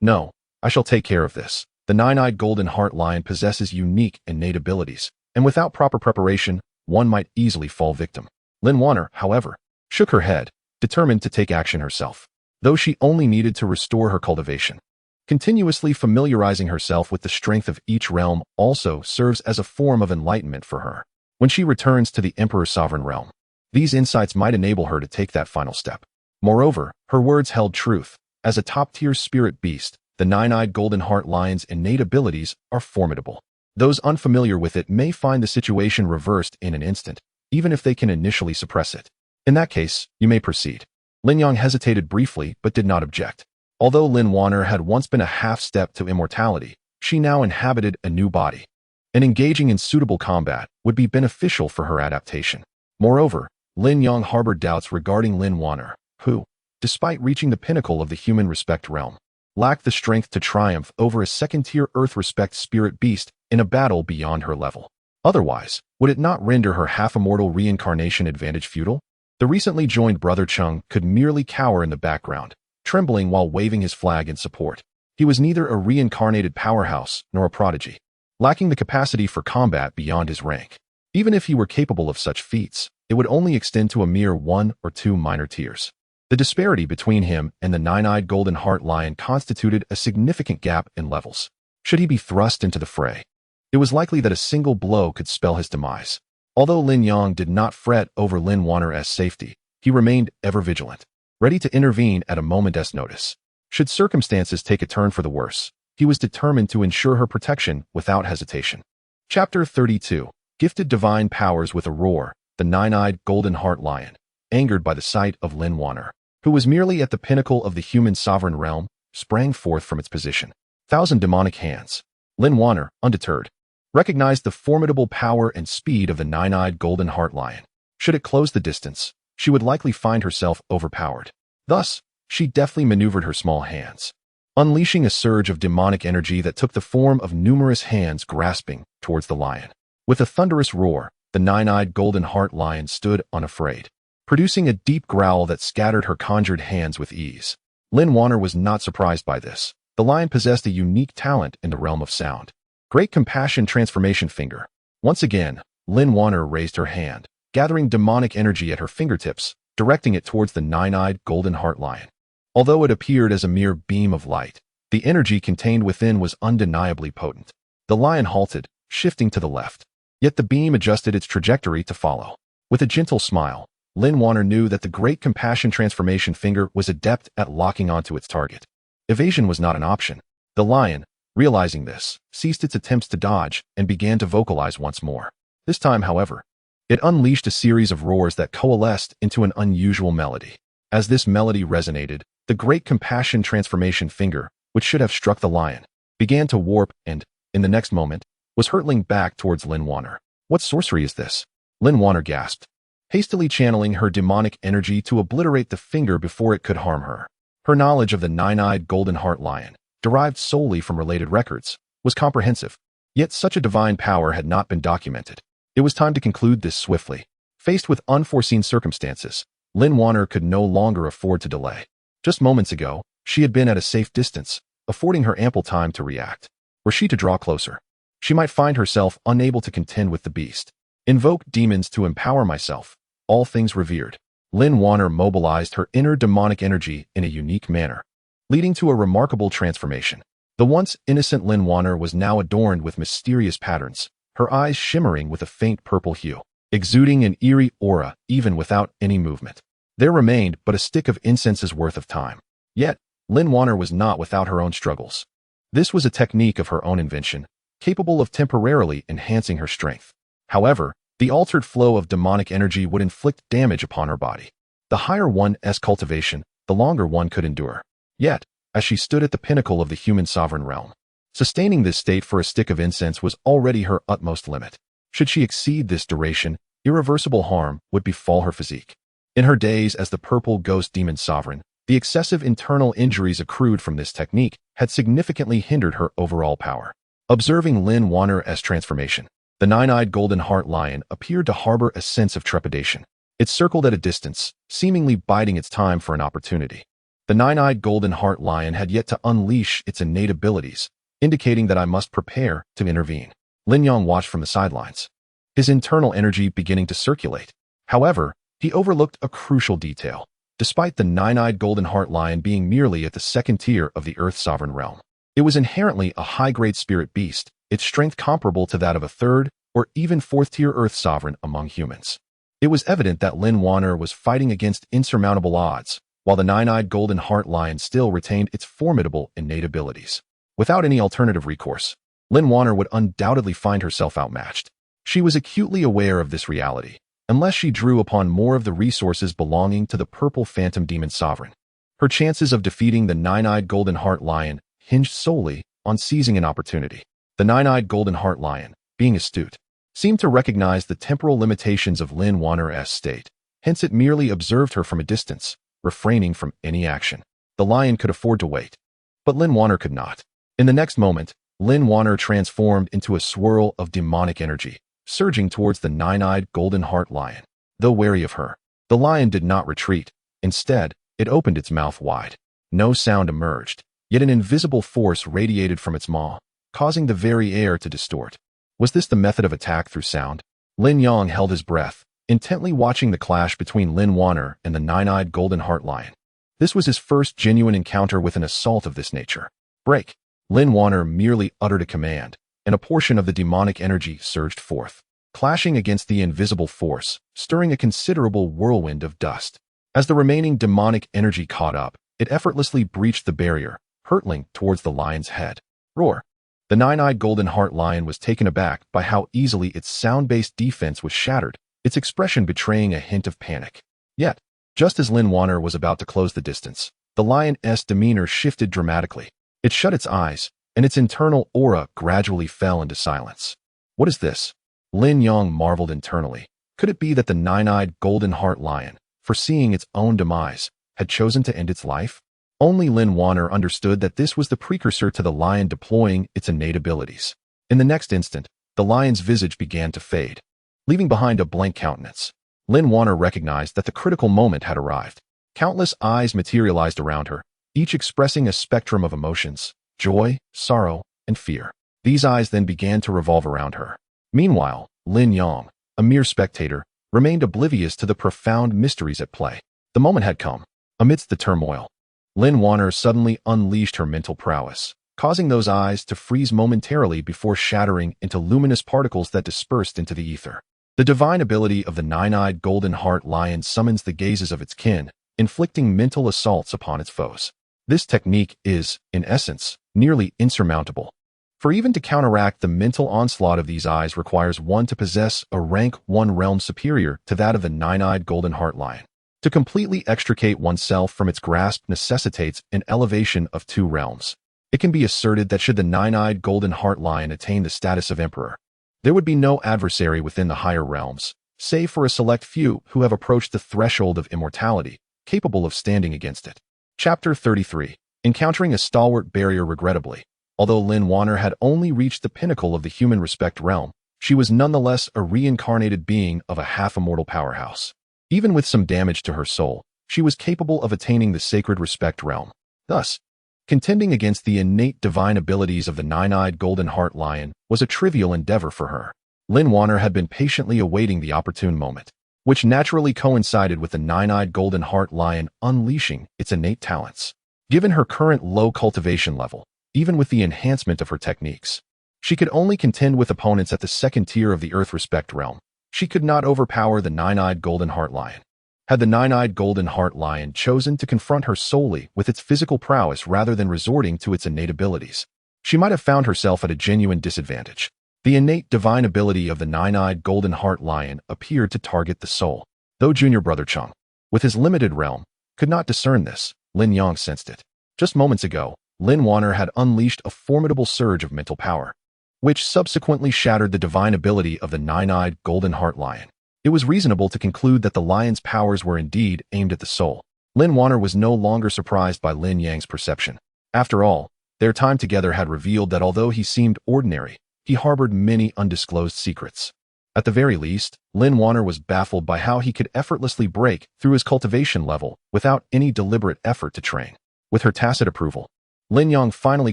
No, I shall take care of this. The nine-eyed golden heart lion possesses unique innate abilities, and without proper preparation, one might easily fall victim. Lin Wan'er, however, shook her head, determined to take action herself, though she only needed to restore her cultivation. Continuously familiarizing herself with the strength of each realm also serves as a form of enlightenment for her. When she returns to the Emperor's sovereign realm, these insights might enable her to take that final step. Moreover, her words held truth. As a top-tier spirit beast, the the nine-eyed golden heart lion's innate abilities are formidable. Those unfamiliar with it may find the situation reversed in an instant, even if they can initially suppress it. In that case, you may proceed. Lin Yang hesitated briefly but did not object. Although Lin Wan'er had once been a half-step to immortality, she now inhabited a new body, and engaging in suitable combat would be beneficial for her adaptation. Moreover, Lin Yang harbored doubts regarding Lin Wan'er, who, despite reaching the pinnacle of the human respect realm, lacked the strength to triumph over a second-tier earth respect spirit beast in a battle beyond her level. Otherwise, would it not render her half-immortal reincarnation advantage futile? The recently joined brother Chung could merely cower in the background, trembling while waving his flag in support. He was neither a reincarnated powerhouse nor a prodigy, lacking the capacity for combat beyond his rank. Even if he were capable of such feats, it would only extend to a mere 1 or 2 minor tiers. The disparity between him and the nine-eyed golden heart lion constituted a significant gap in levels. Should he be thrust into the fray, it was likely that a single blow could spell his demise. Although Lin Yang did not fret over Lin Wan'er's safety, he remained ever vigilant, ready to intervene at a moment's notice. Should circumstances take a turn for the worse, he was determined to ensure her protection without hesitation. Chapter 32. Gifted divine powers. With a roar, the nine-eyed golden heart lion, angered by the sight of Lin Wan'er, who was merely at the pinnacle of the human sovereign realm, sprang forth from its position. 1,000 demonic hands. Lin Wan'er, undeterred, recognized the formidable power and speed of the nine-eyed golden heart lion. Should it close the distance, she would likely find herself overpowered. Thus, she deftly maneuvered her small hands, unleashing a surge of demonic energy that took the form of numerous hands grasping towards the lion. With a thunderous roar, the nine-eyed golden heart lion stood unafraid, producing a deep growl that scattered her conjured hands with ease. Lin Wan'er was not surprised by this. The lion possessed a unique talent in the realm of sound. Great Compassion Transformation Finger. Once again, Lin Wan'er raised her hand, gathering demonic energy at her fingertips, directing it towards the nine-eyed golden heart lion. Although it appeared as a mere beam of light, the energy contained within was undeniably potent. The lion halted, shifting to the left, yet the beam adjusted its trajectory to follow. With a gentle smile, Lin Wan'er knew that the Great Compassion Transformation Finger was adept at locking onto its target. Evasion was not an option. The lion, realizing this, ceased its attempts to dodge and began to vocalize once more. This time, however, it unleashed a series of roars that coalesced into an unusual melody. As this melody resonated, the Great Compassion Transformation Finger, which should have struck the lion, began to warp and, in the next moment, was hurtling back towards Lin Wan'er. What sorcery is this? Lin Wan'er gasped, hastily channeling her demonic energy to obliterate the finger before it could harm her. Her knowledge of the nine-eyed golden heart lion, derived solely from related records, was comprehensive. Yet such a divine power had not been documented. It was time to conclude this swiftly. Faced with unforeseen circumstances, Lin Wan'er could no longer afford to delay. Just moments ago, she had been at a safe distance, affording her ample time to react. Were she to draw closer, she might find herself unable to contend with the beast. Invoke demons to empower myself. All things revered. Lin Wan'er mobilized her inner demonic energy in a unique manner, leading to a remarkable transformation. The once innocent Lin Wan'er was now adorned with mysterious patterns, her eyes shimmering with a faint purple hue, exuding an eerie aura even without any movement. There remained but a stick of incense's worth of time. Yet, Lin Wan'er was not without her own struggles. This was a technique of her own invention, capable of temporarily enhancing her strength. However, the altered flow of demonic energy would inflict damage upon her body. The higher one's cultivation, the longer one could endure. Yet, as she stood at the pinnacle of the human sovereign realm, sustaining this state for a stick of incense was already her utmost limit. Should she exceed this duration, irreversible harm would befall her physique. In her days as the purple ghost demon sovereign, the excessive internal injuries accrued from this technique had significantly hindered her overall power. Observing Lin Wan'er's transformation, the nine-eyed golden heart lion appeared to harbor a sense of trepidation. It circled at a distance, seemingly biding its time for an opportunity. The nine-eyed golden heart lion had yet to unleash its innate abilities, indicating that I must prepare to intervene. Lin Yang watched from the sidelines, his internal energy beginning to circulate. However, he overlooked a crucial detail. Despite the nine-eyed golden heart lion being merely at the second tier of the Earth's sovereign realm, it was inherently a high-grade spirit beast, its strength comparable to that of a third or even fourth-tier Earth sovereign among humans. It was evident that Lin Wan'er was fighting against insurmountable odds, while the nine-eyed golden heart lion still retained its formidable innate abilities. Without any alternative recourse, Lin Wan'er would undoubtedly find herself outmatched. She was acutely aware of this reality, unless she drew upon more of the resources belonging to the purple phantom demon sovereign. Her chances of defeating the nine-eyed golden heart lion hinged solely on seizing an opportunity. The nine-eyed golden heart lion, being astute, seemed to recognize the temporal limitations of Lin Wan'er's state. Hence it merely observed her from a distance, refraining from any action. The lion could afford to wait, but Lin Wan'er could not. In the next moment, Lin Wan'er transformed into a swirl of demonic energy, surging towards the nine-eyed golden heart lion. Though wary of her, the lion did not retreat. Instead, it opened its mouth wide. No sound emerged, yet an invisible force radiated from its maw, causing the very air to distort. Was this the method of attack through sound? Lin Yang held his breath, intently watching the clash between Lin Wan'er and the nine-eyed golden heart lion. This was his first genuine encounter with an assault of this nature. Break! Lin Wan'er merely uttered a command, and a portion of the demonic energy surged forth, clashing against the invisible force, stirring a considerable whirlwind of dust. As the remaining demonic energy caught up, it effortlessly breached the barrier, hurtling towards the lion's head. Roar! The nine-eyed golden heart lion was taken aback by how easily its sound-based defense was shattered, its expression betraying a hint of panic. Yet, just as Lin Wan'er was about to close the distance, the lion's demeanor shifted dramatically. It shut its eyes, and its internal aura gradually fell into silence. What is this? Lin Yang marveled internally. Could it be that the nine-eyed golden heart lion, foreseeing its own demise, had chosen to end its life? Only Lin Wan'er understood that this was the precursor to the lion deploying its innate abilities. In the next instant, the lion's visage began to fade, leaving behind a blank countenance. Lin Wan'er recognized that the critical moment had arrived. Countless eyes materialized around her, each expressing a spectrum of emotions: joy, sorrow, and fear. These eyes then began to revolve around her. Meanwhile, Lin Yang, a mere spectator, remained oblivious to the profound mysteries at play. The moment had come. Amidst the turmoil, Lin Wan'er suddenly unleashed her mental prowess, causing those eyes to freeze momentarily before shattering into luminous particles that dispersed into the ether. The divine ability of the nine-eyed golden heart lion summons the gazes of its kin, inflicting mental assaults upon its foes. This technique is, in essence, nearly insurmountable. For even to counteract the mental onslaught of these eyes requires one to possess a rank 1 realm superior to that of the nine-eyed golden heart lion. To completely extricate oneself from its grasp necessitates an elevation of 2 realms. It can be asserted that should the nine-eyed golden heart lion attain the status of emperor, there would be no adversary within the higher realms, save for a select few who have approached the threshold of immortality, capable of standing against it. Chapter 33. Encountering a stalwart barrier. Regrettably, although Lin Wan'er had only reached the pinnacle of the human respect realm, she was nonetheless a reincarnated being of a half-immortal powerhouse. Even with some damage to her soul, she was capable of attaining the sacred respect realm. Thus, contending against the innate divine abilities of the nine-eyed golden heart lion was a trivial endeavor for her. Lin Wan'er had been patiently awaiting the opportune moment, which naturally coincided with the nine-eyed golden heart lion unleashing its innate talents. Given her current low cultivation level, even with the enhancement of her techniques, she could only contend with opponents at the second tier of the earth respect realm. She could not overpower the nine-eyed golden heart lion. Had the nine-eyed golden heart lion chosen to confront her solely with its physical prowess rather than resorting to its innate abilities, she might have found herself at a genuine disadvantage. The innate divine ability of the nine-eyed golden heart lion appeared to target the soul. Though junior brother Chung, with his limited realm, could not discern this, Lin Yang sensed it. Just moments ago, Lin Wan'er had unleashed a formidable surge of mental power, which subsequently shattered the divine ability of the nine-eyed golden heart lion. It was reasonable to conclude that the lion's powers were indeed aimed at the soul. Lin Wan'er was no longer surprised by Lin Yang's perception. After all, their time together had revealed that although he seemed ordinary, he harbored many undisclosed secrets. At the very least, Lin Wan'er was baffled by how he could effortlessly break through his cultivation level without any deliberate effort to train. With her tacit approval, Lin Yang finally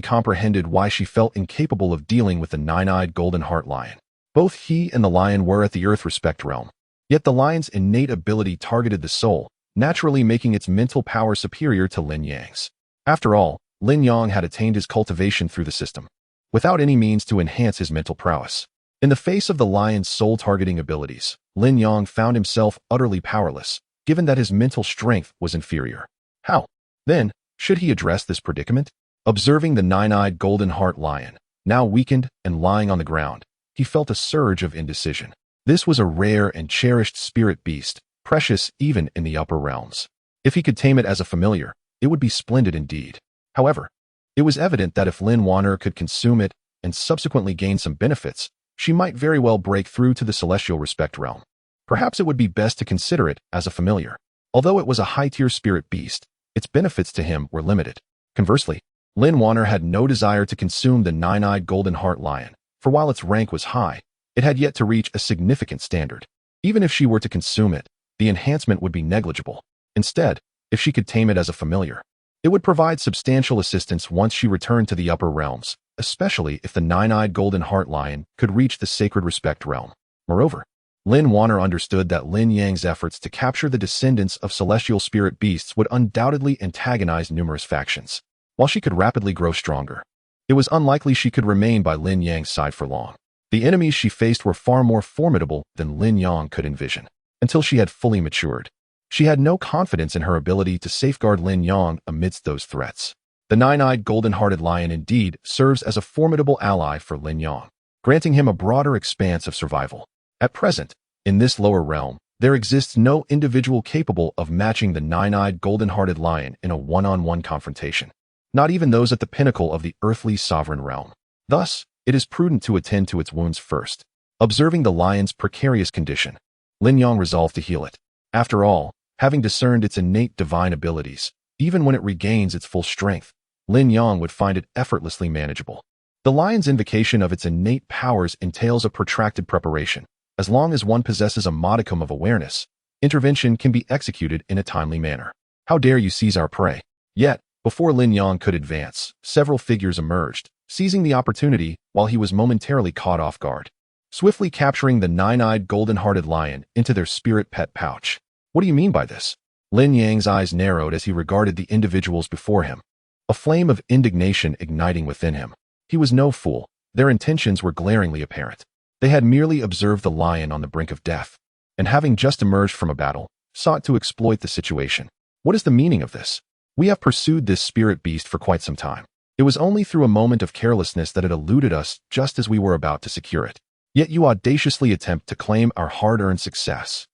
comprehended why she felt incapable of dealing with the nine-eyed golden heart lion. Both he and the lion were at the earth respect realm, yet the lion's innate ability targeted the soul, naturally making its mental power superior to Lin Yang's. After all, Lin Yang had attained his cultivation through the system, without any means to enhance his mental prowess. In the face of the lion's soul-targeting abilities, Lin Yang found himself utterly powerless, given that his mental strength was inferior. How, then, should he address this predicament? Observing the nine-eyed golden heart lion, now weakened and lying on the ground, he felt a surge of indecision. This was a rare and cherished spirit beast, precious even in the upper realms. If he could tame it as a familiar, it would be splendid indeed. However, it was evident that if Lin Wan'er could consume it and subsequently gain some benefits, she might very well break through to the celestial respect realm. Perhaps it would be best to consider it as a familiar. Although it was a high-tier spirit beast, its benefits to him were limited. Conversely, Lin Wan'er had no desire to consume the nine-eyed golden heart lion, for while its rank was high, it had yet to reach a significant standard. Even if she were to consume it, the enhancement would be negligible. Instead, if she could tame it as a familiar, it would provide substantial assistance once she returned to the upper realms, especially if the nine-eyed golden heart lion could reach the sacred respect realm. Moreover, Lin Wan'er understood that Lin Yang's efforts to capture the descendants of celestial spirit beasts would undoubtedly antagonize numerous factions. While she could rapidly grow stronger, it was unlikely she could remain by Lin Yang's side for long. The enemies she faced were far more formidable than Lin Yang could envision. Until she had fully matured, she had no confidence in her ability to safeguard Lin Yang amidst those threats. The nine-eyed golden-hearted lion indeed serves as a formidable ally for Lin Yang, granting him a broader expanse of survival. At present, in this lower realm, there exists no individual capable of matching the nine-eyed golden-hearted lion in a one-on-one confrontation, not even those at the pinnacle of the earthly sovereign realm. Thus, it is prudent to attend to its wounds first. Observing the lion's precarious condition, Lin Yang resolved to heal it. After all, having discerned its innate divine abilities, even when it regains its full strength, Lin Yang would find it effortlessly manageable. The lion's invocation of its innate powers entails a protracted preparation. As long as one possesses a modicum of awareness, intervention can be executed in a timely manner. How dare you seize our prey? Yet, before Lin Yang could advance, several figures emerged, seizing the opportunity while he was momentarily caught off guard, swiftly capturing the nine-eyed golden-hearted lion into their spirit pet pouch. What do you mean by this? Lin Yang's eyes narrowed as he regarded the individuals before him, a flame of indignation igniting within him. He was no fool. Their intentions were glaringly apparent. They had merely observed the lion on the brink of death, and having just emerged from a battle, sought to exploit the situation. What is the meaning of this? We have pursued this spirit beast for quite some time. It was only through a moment of carelessness that it eluded us just as we were about to secure it. Yet you audaciously attempt to claim our hard-earned success.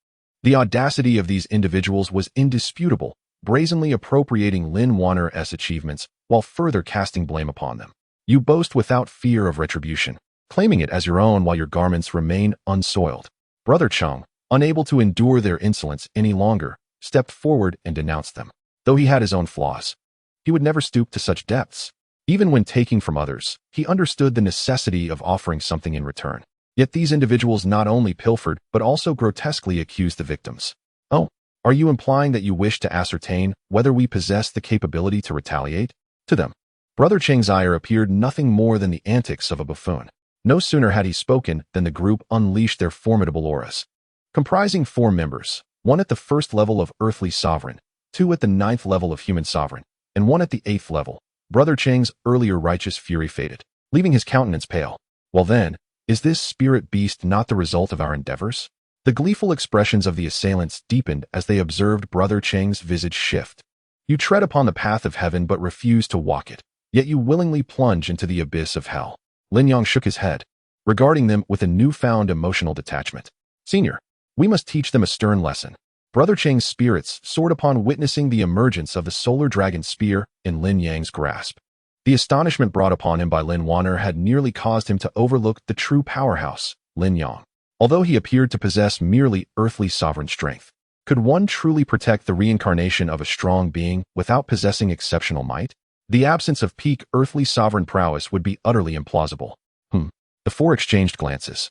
The audacity of these individuals was indisputable, brazenly appropriating Lin Wan'er's achievements while further casting blame upon them. You boast without fear of retribution, claiming it as your own while your garments remain unsoiled. Brother Chung, unable to endure their insolence any longer, stepped forward and denounced them. Though he had his own flaws, he would never stoop to such depths. Even when taking from others, he understood the necessity of offering something in return. Yet these individuals not only pilfered, but also grotesquely accused the victims. Oh, are you implying that you wish to ascertain whether we possess the capability to retaliate? To them, Brother Cheng's ire appeared nothing more than the antics of a buffoon. No sooner had he spoken than the group unleashed their formidable auras. Comprising 4 members, 1 at the 1st level of earthly sovereign, 2 at the 9th level of human sovereign, and 1 at the 8th level, Brother Cheng's earlier righteous fury faded, leaving his countenance pale. Well then, is this spirit beast not the result of our endeavors? The gleeful expressions of the assailants deepened as they observed Brother Cheng's visage shift. You tread upon the path of heaven but refuse to walk it, yet you willingly plunge into the abyss of hell. Lin Yang shook his head, regarding them with a newfound emotional detachment. Senior, we must teach them a stern lesson. Brother Cheng's spirits soared upon witnessing the emergence of the solar dragon spear in Lin Yang's grasp. The astonishment brought upon him by Lin Wan'er had nearly caused him to overlook the true powerhouse, Lin Yang. Although he appeared to possess merely earthly sovereign strength, could one truly protect the reincarnation of a strong being without possessing exceptional might? The absence of peak earthly sovereign prowess would be utterly implausible. The 4 exchanged glances,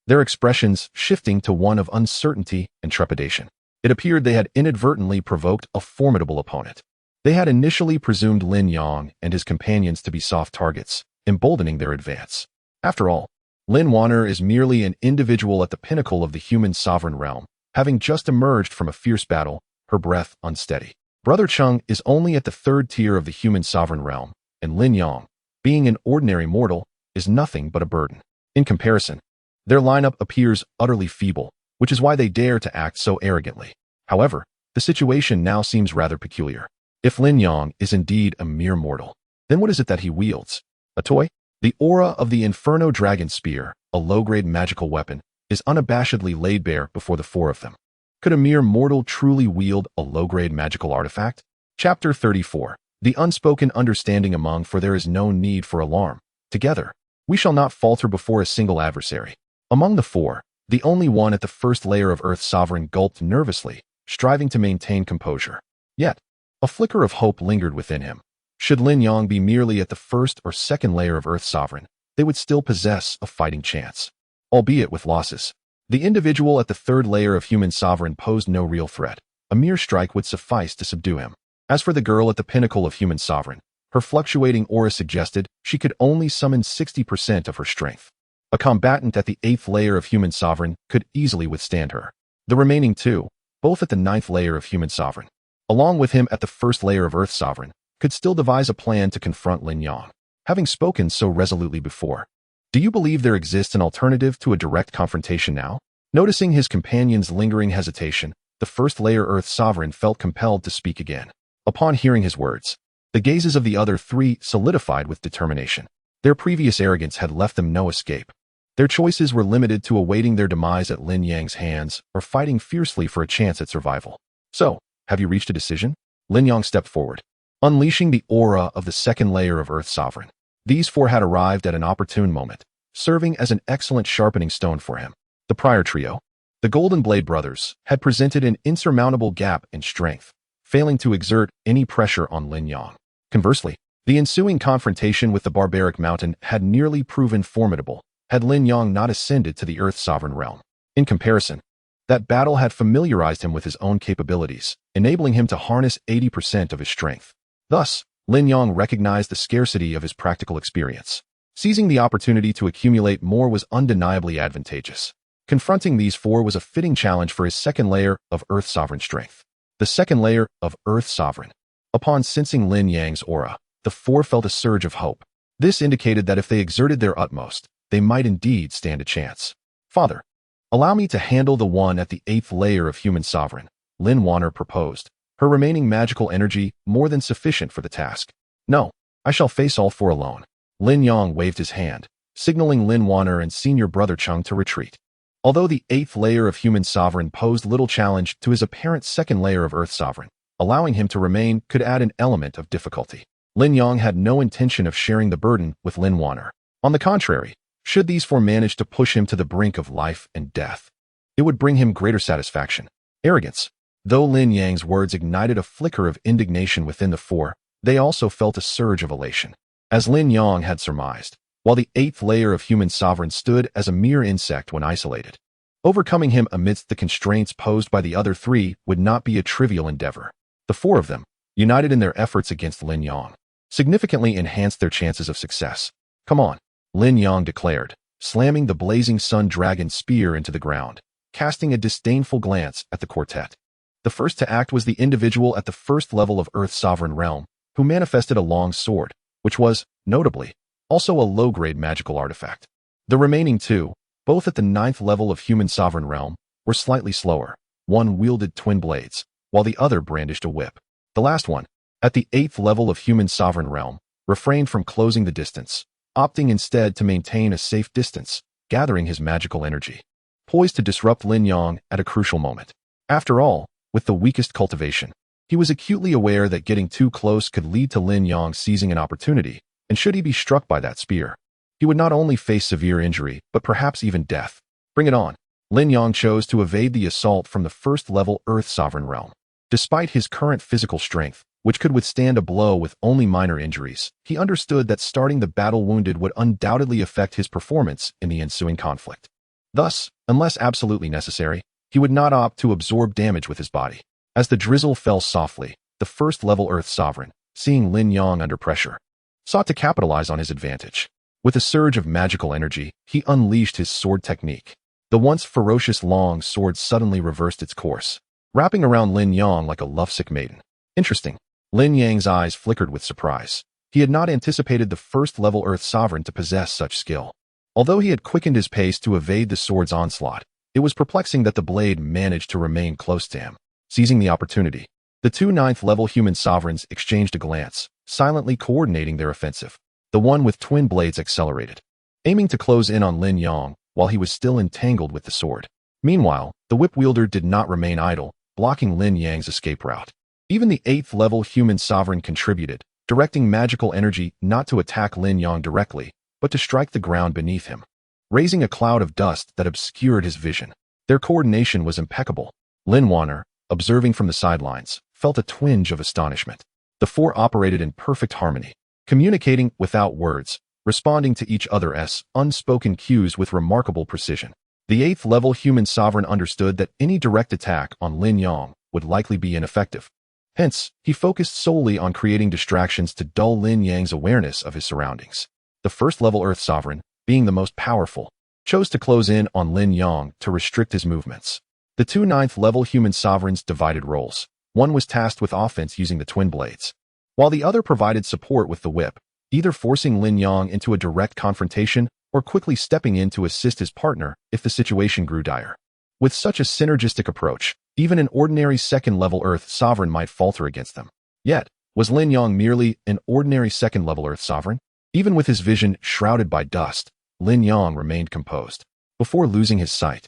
their expressions shifting to one of uncertainty and trepidation. It appeared they had inadvertently provoked a formidable opponent. They had initially presumed Lin Yang and his companions to be soft targets, emboldening their advance. After all, Lin Wan'er is merely an individual at the pinnacle of the human sovereign realm, having just emerged from a fierce battle, her breath unsteady. Brother Chung is only at the 3rd tier of the human sovereign realm, and Lin Yang, being an ordinary mortal, is nothing but a burden. In comparison, their lineup appears utterly feeble, which is why they dare to act so arrogantly. However, the situation now seems rather peculiar. If Lin Yang is indeed a mere mortal, then what is it that he wields? A toy? The aura of the Inferno Dragon Spear, a low-grade magical weapon, is unabashedly laid bare before the four of them. Could a mere mortal truly wield a low-grade magical artifact? Chapter 34. The unspoken understanding among, for there is no need for alarm. Together, we shall not falter before a single adversary. Among the four, the only one at the first layer of Earth Sovereign gulped nervously, striving to maintain composure. Yet, a flicker of hope lingered within him. Should Lin Yang be merely at the first or second layer of Earth Sovereign, they would still possess a fighting chance, albeit with losses. The individual at the third layer of Human Sovereign posed no real threat. A mere strike would suffice to subdue him. As for the girl at the pinnacle of Human Sovereign, her fluctuating aura suggested she could only summon 60% of her strength. A combatant at the 8th layer of Human Sovereign could easily withstand her. The remaining two, both at the 9th layer of Human Sovereign, along with him at the 1st layer of Earth Sovereign, could still devise a plan to confront Lin Yang. Having spoken so resolutely before, do you believe there exists an alternative to a direct confrontation now? Noticing his companion's lingering hesitation, the 1st layer Earth Sovereign felt compelled to speak again. Upon hearing his words, the gazes of the other three solidified with determination. Their previous arrogance had left them no escape. Their choices were limited to awaiting their demise at Lin Yang's hands or fighting fiercely for a chance at survival. So, have you reached a decision? Lin Yang stepped forward, unleashing the aura of the 2nd layer of Earth Sovereign. These four had arrived at an opportune moment, serving as an excellent sharpening stone for him. The prior trio, the Golden Blade Brothers, had presented an insurmountable gap in strength, failing to exert any pressure on Lin Yang. Conversely, the ensuing confrontation with the barbaric mountain had nearly proven formidable had Lin Yang not ascended to the Earth Sovereign realm. In comparison, that battle had familiarized him with his own capabilities, enabling him to harness 80% of his strength. Thus, Lin Yang recognized the scarcity of his practical experience. Seizing the opportunity to accumulate more was undeniably advantageous. Confronting these four was a fitting challenge for his 2nd layer of Earth Sovereign strength. The 2nd layer of Earth Sovereign. Upon sensing Lin Yang's aura, the four felt a surge of hope. This indicated that if they exerted their utmost, they might indeed stand a chance. Father, allow me to handle the one at the 8th layer of Human Sovereign, Lin Wan'er proposed, her remaining magical energy more than sufficient for the task. No, I shall face all four alone. Lin Yang waved his hand, signaling Lin Wan'er and senior brother Chung to retreat. Although the 8th layer of Human Sovereign posed little challenge to his apparent 2nd layer of Earth Sovereign, allowing him to remain could add an element of difficulty. Lin Yang had no intention of sharing the burden with Lin Wan'er. On the contrary, should these four manage to push him to the brink of life and death, it would bring him greater satisfaction. Arrogance. Though Lin Yang's words ignited a flicker of indignation within the four, they also felt a surge of elation. As Lin Yang had surmised, while the 8th layer of Human Sovereign stood as a mere insect when isolated, overcoming him amidst the constraints posed by the other three would not be a trivial endeavor. The four of them, united in their efforts against Lin Yang, significantly enhanced their chances of success. Come on, Lin Yang declared, slamming the blazing sun dragon spear into the ground, casting a disdainful glance at the quartet. The first to act was the individual at the 1st level of Earth Sovereign realm, who manifested a long sword, which was, notably, also a low-grade magical artifact. The remaining two, both at the 9th level of Human Sovereign realm, were slightly slower. One wielded twin blades, while the other brandished a whip. The last one, at the 8th level of Human Sovereign realm, refrained from closing the distance, opting instead to maintain a safe distance, gathering his magical energy, poised to disrupt Lin Yang at a crucial moment. After all, with the weakest cultivation, he was acutely aware that getting too close could lead to Lin Yang seizing an opportunity, and should he be struck by that spear, he would not only face severe injury, but perhaps even death. Bring it on. Lin Yang chose to evade the assault from the 1st level Earth Sovereign realm. Despite his current physical strength, which could withstand a blow with only minor injuries, he understood that starting the battle wounded would undoubtedly affect his performance in the ensuing conflict. Thus, unless absolutely necessary, he would not opt to absorb damage with his body. As the drizzle fell softly, the 1st level Earth Sovereign, seeing Lin Yang under pressure, sought to capitalize on his advantage. With a surge of magical energy, he unleashed his sword technique. The once ferocious long sword suddenly reversed its course, wrapping around Lin Yang like a lovesick maiden. Interesting. Lin Yang's eyes flickered with surprise. He had not anticipated the 1st level Earth Sovereign to possess such skill. Although he had quickened his pace to evade the sword's onslaught, it was perplexing that the blade managed to remain close to him. Seizing the opportunity, The two ninth-level human sovereigns exchanged a glance, silently coordinating their offensive. The one with twin blades accelerated, aiming to close in on Lin Yang while he was still entangled with the sword. Meanwhile, the whip wielder did not remain idle, blocking Lin Yang's escape route. Even the 8th-level human sovereign contributed, directing magical energy not to attack Lin Yang directly, but to strike the ground beneath him, raising a cloud of dust that obscured his vision. Their coordination was impeccable. Lin Wan'er, observing from the sidelines, felt a twinge of astonishment. The four operated in perfect harmony, communicating without words, responding to each other's unspoken cues with remarkable precision. The 8th-level human sovereign understood that any direct attack on Lin Yang would likely be ineffective. Hence, he focused solely on creating distractions to dull Lin Yang's awareness of his surroundings. The 1st-level Earth Sovereign, being the most powerful, chose to close in on Lin Yang to restrict his movements. The two 9th-level human sovereigns divided roles. One was tasked with offense using the twin blades, while the other provided support with the whip, either forcing Lin Yang into a direct confrontation or quickly stepping in to assist his partner if the situation grew dire. With such a synergistic approach, even an ordinary 2nd-level Earth Sovereign might falter against them. Yet, was Lin Yang merely an ordinary 2nd-level Earth Sovereign? Even with his vision shrouded by dust, Lin Yang remained composed. Before losing his sight,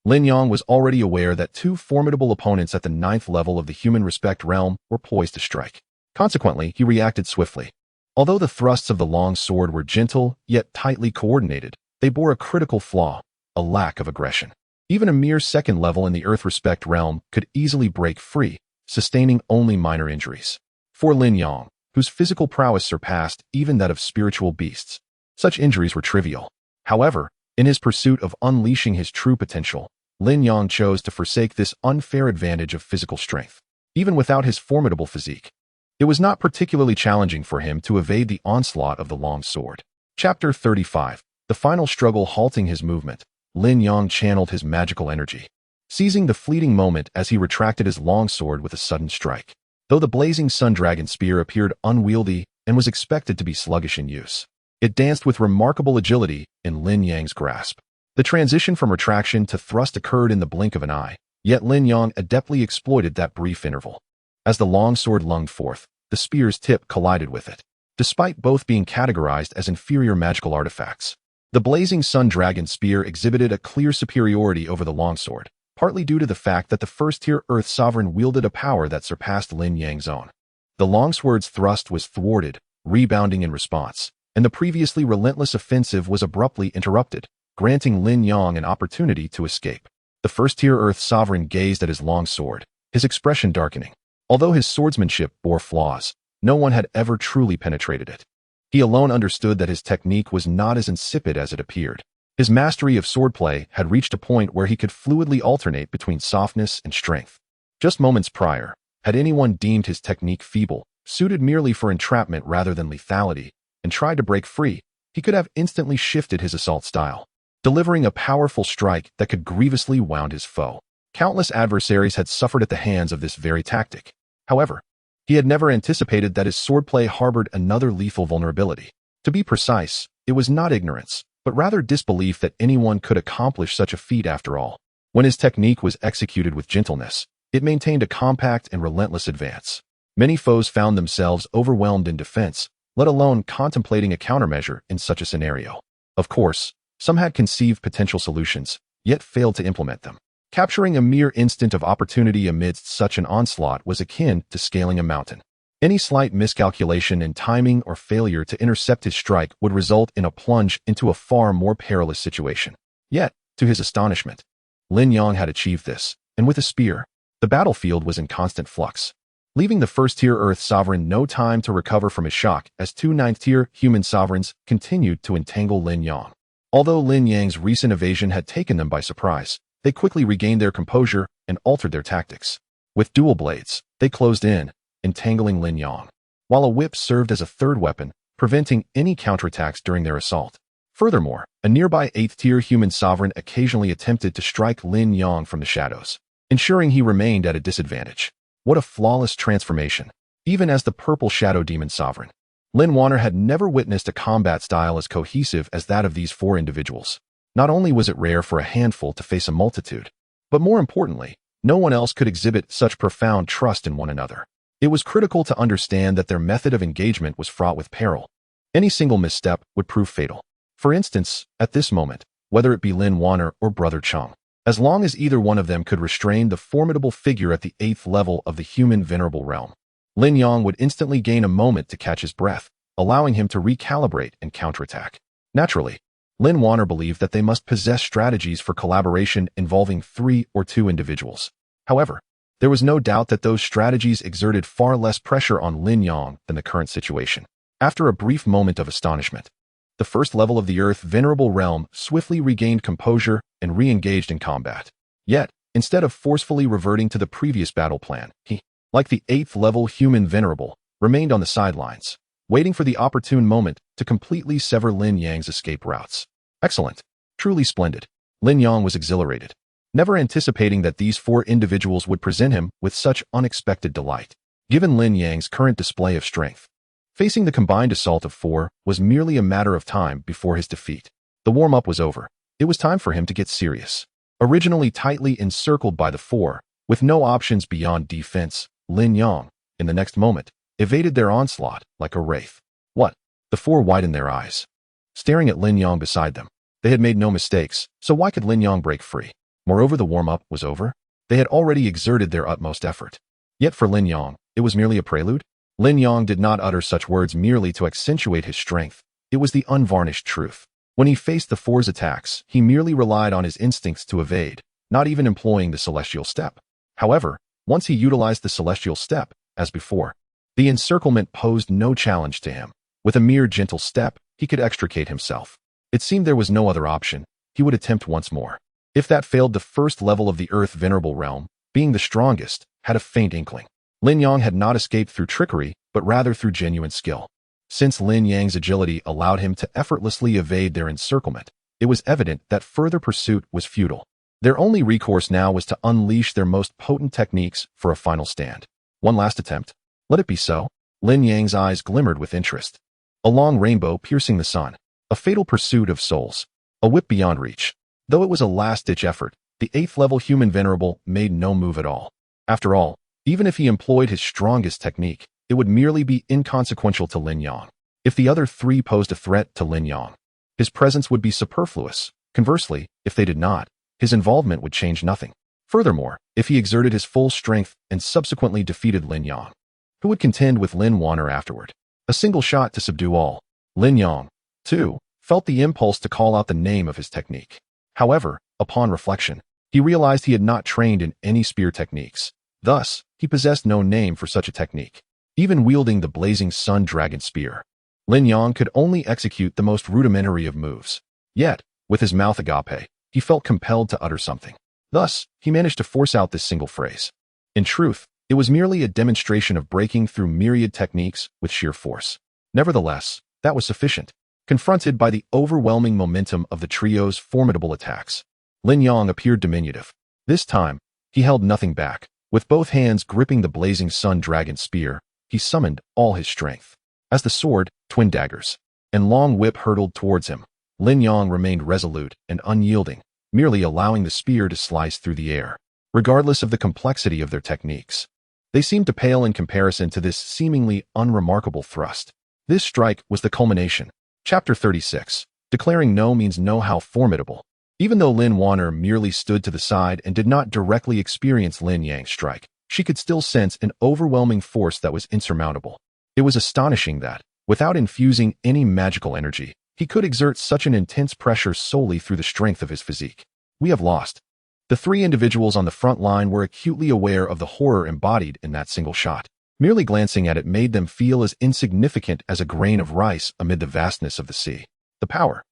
Lin Yang was already aware that two formidable opponents at the 9th level of the human respect realm were poised to strike. Consequently, he reacted swiftly. Although the thrusts of the long sword were gentle, yet tightly coordinated, they bore a critical flaw, a lack of aggression. Even a mere 2nd level in the Earth Respect realm could easily break free, sustaining only minor injuries. For Lin Yang, whose physical prowess surpassed even that of spiritual beasts, such injuries were trivial. However, in his pursuit of unleashing his true potential, Lin Yang chose to forsake this unfair advantage of physical strength. Even without his formidable physique, it was not particularly challenging for him to evade the onslaught of the long sword. Chapter 35. The final struggle halting his movement, Lin Yang channeled his magical energy, seizing the fleeting moment as he retracted his long sword with a sudden strike. Though the blazing sun dragon spear appeared unwieldy and was expected to be sluggish in use, it danced with remarkable agility in Lin Yang's grasp. The transition from retraction to thrust occurred in the blink of an eye, yet Lin Yang adeptly exploited that brief interval. As the long sword lunged forth, the spear's tip collided with it. Despite both being categorized as inferior magical artifacts, the blazing sun dragon spear exhibited a clear superiority over the longsword, partly due to the fact that the first-tier Earth Sovereign wielded a power that surpassed Lin Yang's own. The longsword's thrust was thwarted, rebounding in response, and the previously relentless offensive was abruptly interrupted, granting Lin Yang an opportunity to escape. The first-tier Earth Sovereign gazed at his longsword, his expression darkening. Although his swordsmanship bore flaws, no one had ever truly penetrated it. He alone understood that his technique was not as insipid as it appeared. His mastery of swordplay had reached a point where he could fluidly alternate between softness and strength. Just moments prior, had anyone deemed his technique feeble, suited merely for entrapment rather than lethality, and tried to break free, he could have instantly shifted his assault style, delivering a powerful strike that could grievously wound his foe. Countless adversaries had suffered at the hands of this very tactic. However, he had never anticipated that his swordplay harbored another lethal vulnerability. To be precise, it was not ignorance, but rather disbelief that anyone could accomplish such a feat after all. When his technique was executed with gentleness, it maintained a compact and relentless advance. Many foes found themselves overwhelmed in defense, let alone contemplating a countermeasure in such a scenario. Of course, some had conceived potential solutions, yet failed to implement them. Capturing a mere instant of opportunity amidst such an onslaught was akin to scaling a mountain. Any slight miscalculation in timing or failure to intercept his strike would result in a plunge into a far more perilous situation. Yet, to his astonishment, Lin Yang had achieved this, and with a spear, the battlefield was in constant flux, leaving the first-tier Earth Sovereign no time to recover from his shock as two 9th-tier human sovereigns continued to entangle Lin Yang. Although Lin Yang's recent evasion had taken them by surprise, they quickly regained their composure and altered their tactics. With dual blades, they closed in, entangling Lin Yang, while a whip served as a third weapon, preventing any counterattacks during their assault. Furthermore, a nearby 8th-tier human sovereign occasionally attempted to strike Lin Yang from the shadows, ensuring he remained at a disadvantage. What a flawless transformation, even as the purple shadow demon sovereign. Lin Wan'er had never witnessed a combat style as cohesive as that of these four individuals. Not only was it rare for a handful to face a multitude, but more importantly, No one else could exhibit such profound trust in one another. It was critical to understand that their method of engagement was fraught with peril. Any single misstep would prove fatal. For instance, at this moment, whether it be Lin Wan'er or Brother Chung, as long as either one of them could restrain the formidable figure at the 8th level of the human venerable realm, Lin Yang would instantly gain a moment to catch his breath, allowing him to recalibrate and counterattack. Naturally, Lin Wan'er believed that they must possess strategies for collaboration involving 3 or 2 individuals. However, there was no doubt that those strategies exerted far less pressure on Lin Yang than the current situation. After a brief moment of astonishment, the first level of the Earth Venerable Realm swiftly regained composure and re-engaged in combat. Yet, instead of forcefully reverting to the previous battle plan, he, like the 8th level Human Venerable, remained on the sidelines, waiting for the opportune moment to completely sever Lin Yang's escape routes. Excellent. Truly splendid. Lin Yang was exhilarated, never anticipating that these 4 individuals would present him with such unexpected delight. Given Lin Yang's current display of strength, facing the combined assault of 4 was merely a matter of time before his defeat. The warm-up was over. It was time for him to get serious. Originally tightly encircled by the 4, with no options beyond defense, Lin Yang, in the next moment, evaded their onslaught like a wraith. What? The 4 widened their eyes, staring at Lin Yang beside them. They had made no mistakes, so why could Lin Yang break free? Moreover, the warm-up was over. They had already exerted their utmost effort. Yet for Lin Yang, it was merely a prelude. Lin Yang did not utter such words merely to accentuate his strength. It was the unvarnished truth. When he faced the 4's attacks, he merely relied on his instincts to evade, not even employing the celestial step. However, once he utilized the celestial step, as before, the encirclement posed no challenge to him. With a mere gentle step, he could extricate himself. It seemed there was no other option. He would attempt once more. If that failed, the first level of the Earth Venerable Realm, being the strongest, had a faint inkling. Lin Yang had not escaped through trickery, but rather through genuine skill. Since Lin Yang's agility allowed him to effortlessly evade their encirclement, it was evident that further pursuit was futile. Their only recourse now was to unleash their most potent techniques for a final stand. One last attempt. Let it be so. Lin Yang's eyes glimmered with interest. A long rainbow piercing the sun. A fatal pursuit of souls. A whip beyond reach. Though it was a last-ditch effort, the 8th level Human Venerable made no move at all. After all, even if he employed his strongest technique, it would merely be inconsequential to Lin Yang. If the other 3 posed a threat to Lin Yang, his presence would be superfluous. Conversely, if they did not, his involvement would change nothing. Furthermore, if he exerted his full strength and subsequently defeated Lin Yang, who would contend with Lin Wan'er afterward? A single shot to subdue all. Lin Yang, too, felt the impulse to call out the name of his technique. However, upon reflection, he realized he had not trained in any spear techniques. Thus, he possessed no name for such a technique. Even wielding the blazing sun dragon spear, Lin Yang could only execute the most rudimentary of moves. Yet, with his mouth agape, he felt compelled to utter something. Thus, he managed to force out this single phrase. In truth, it was merely a demonstration of breaking through myriad techniques with sheer force. Nevertheless, that was sufficient. Confronted by the overwhelming momentum of the trio's formidable attacks, Lin Yang appeared diminutive. This time, he held nothing back. With both hands gripping the blazing sun dragon spear, he summoned all his strength. As the sword, twin daggers, and long whip hurtled towards him, Lin Yang remained resolute and unyielding, merely allowing the spear to slice through the air. Regardless of the complexity of their techniques, they seemed to pale in comparison to this seemingly unremarkable thrust. This strike was the culmination. Chapter 36. Declaring no means no. How formidable. Even though Lin Wan'er merely stood to the side and did not directly experience Lin Yang's strike, she could still sense an overwhelming force that was insurmountable. It was astonishing that, without infusing any magical energy, he could exert such an intense pressure solely through the strength of his physique. We have lost. The 3 individuals on the front line were acutely aware of the horror embodied in that single shot. Merely glancing at it made them feel as insignificant as a grain of rice amid the vastness of the sea. The power.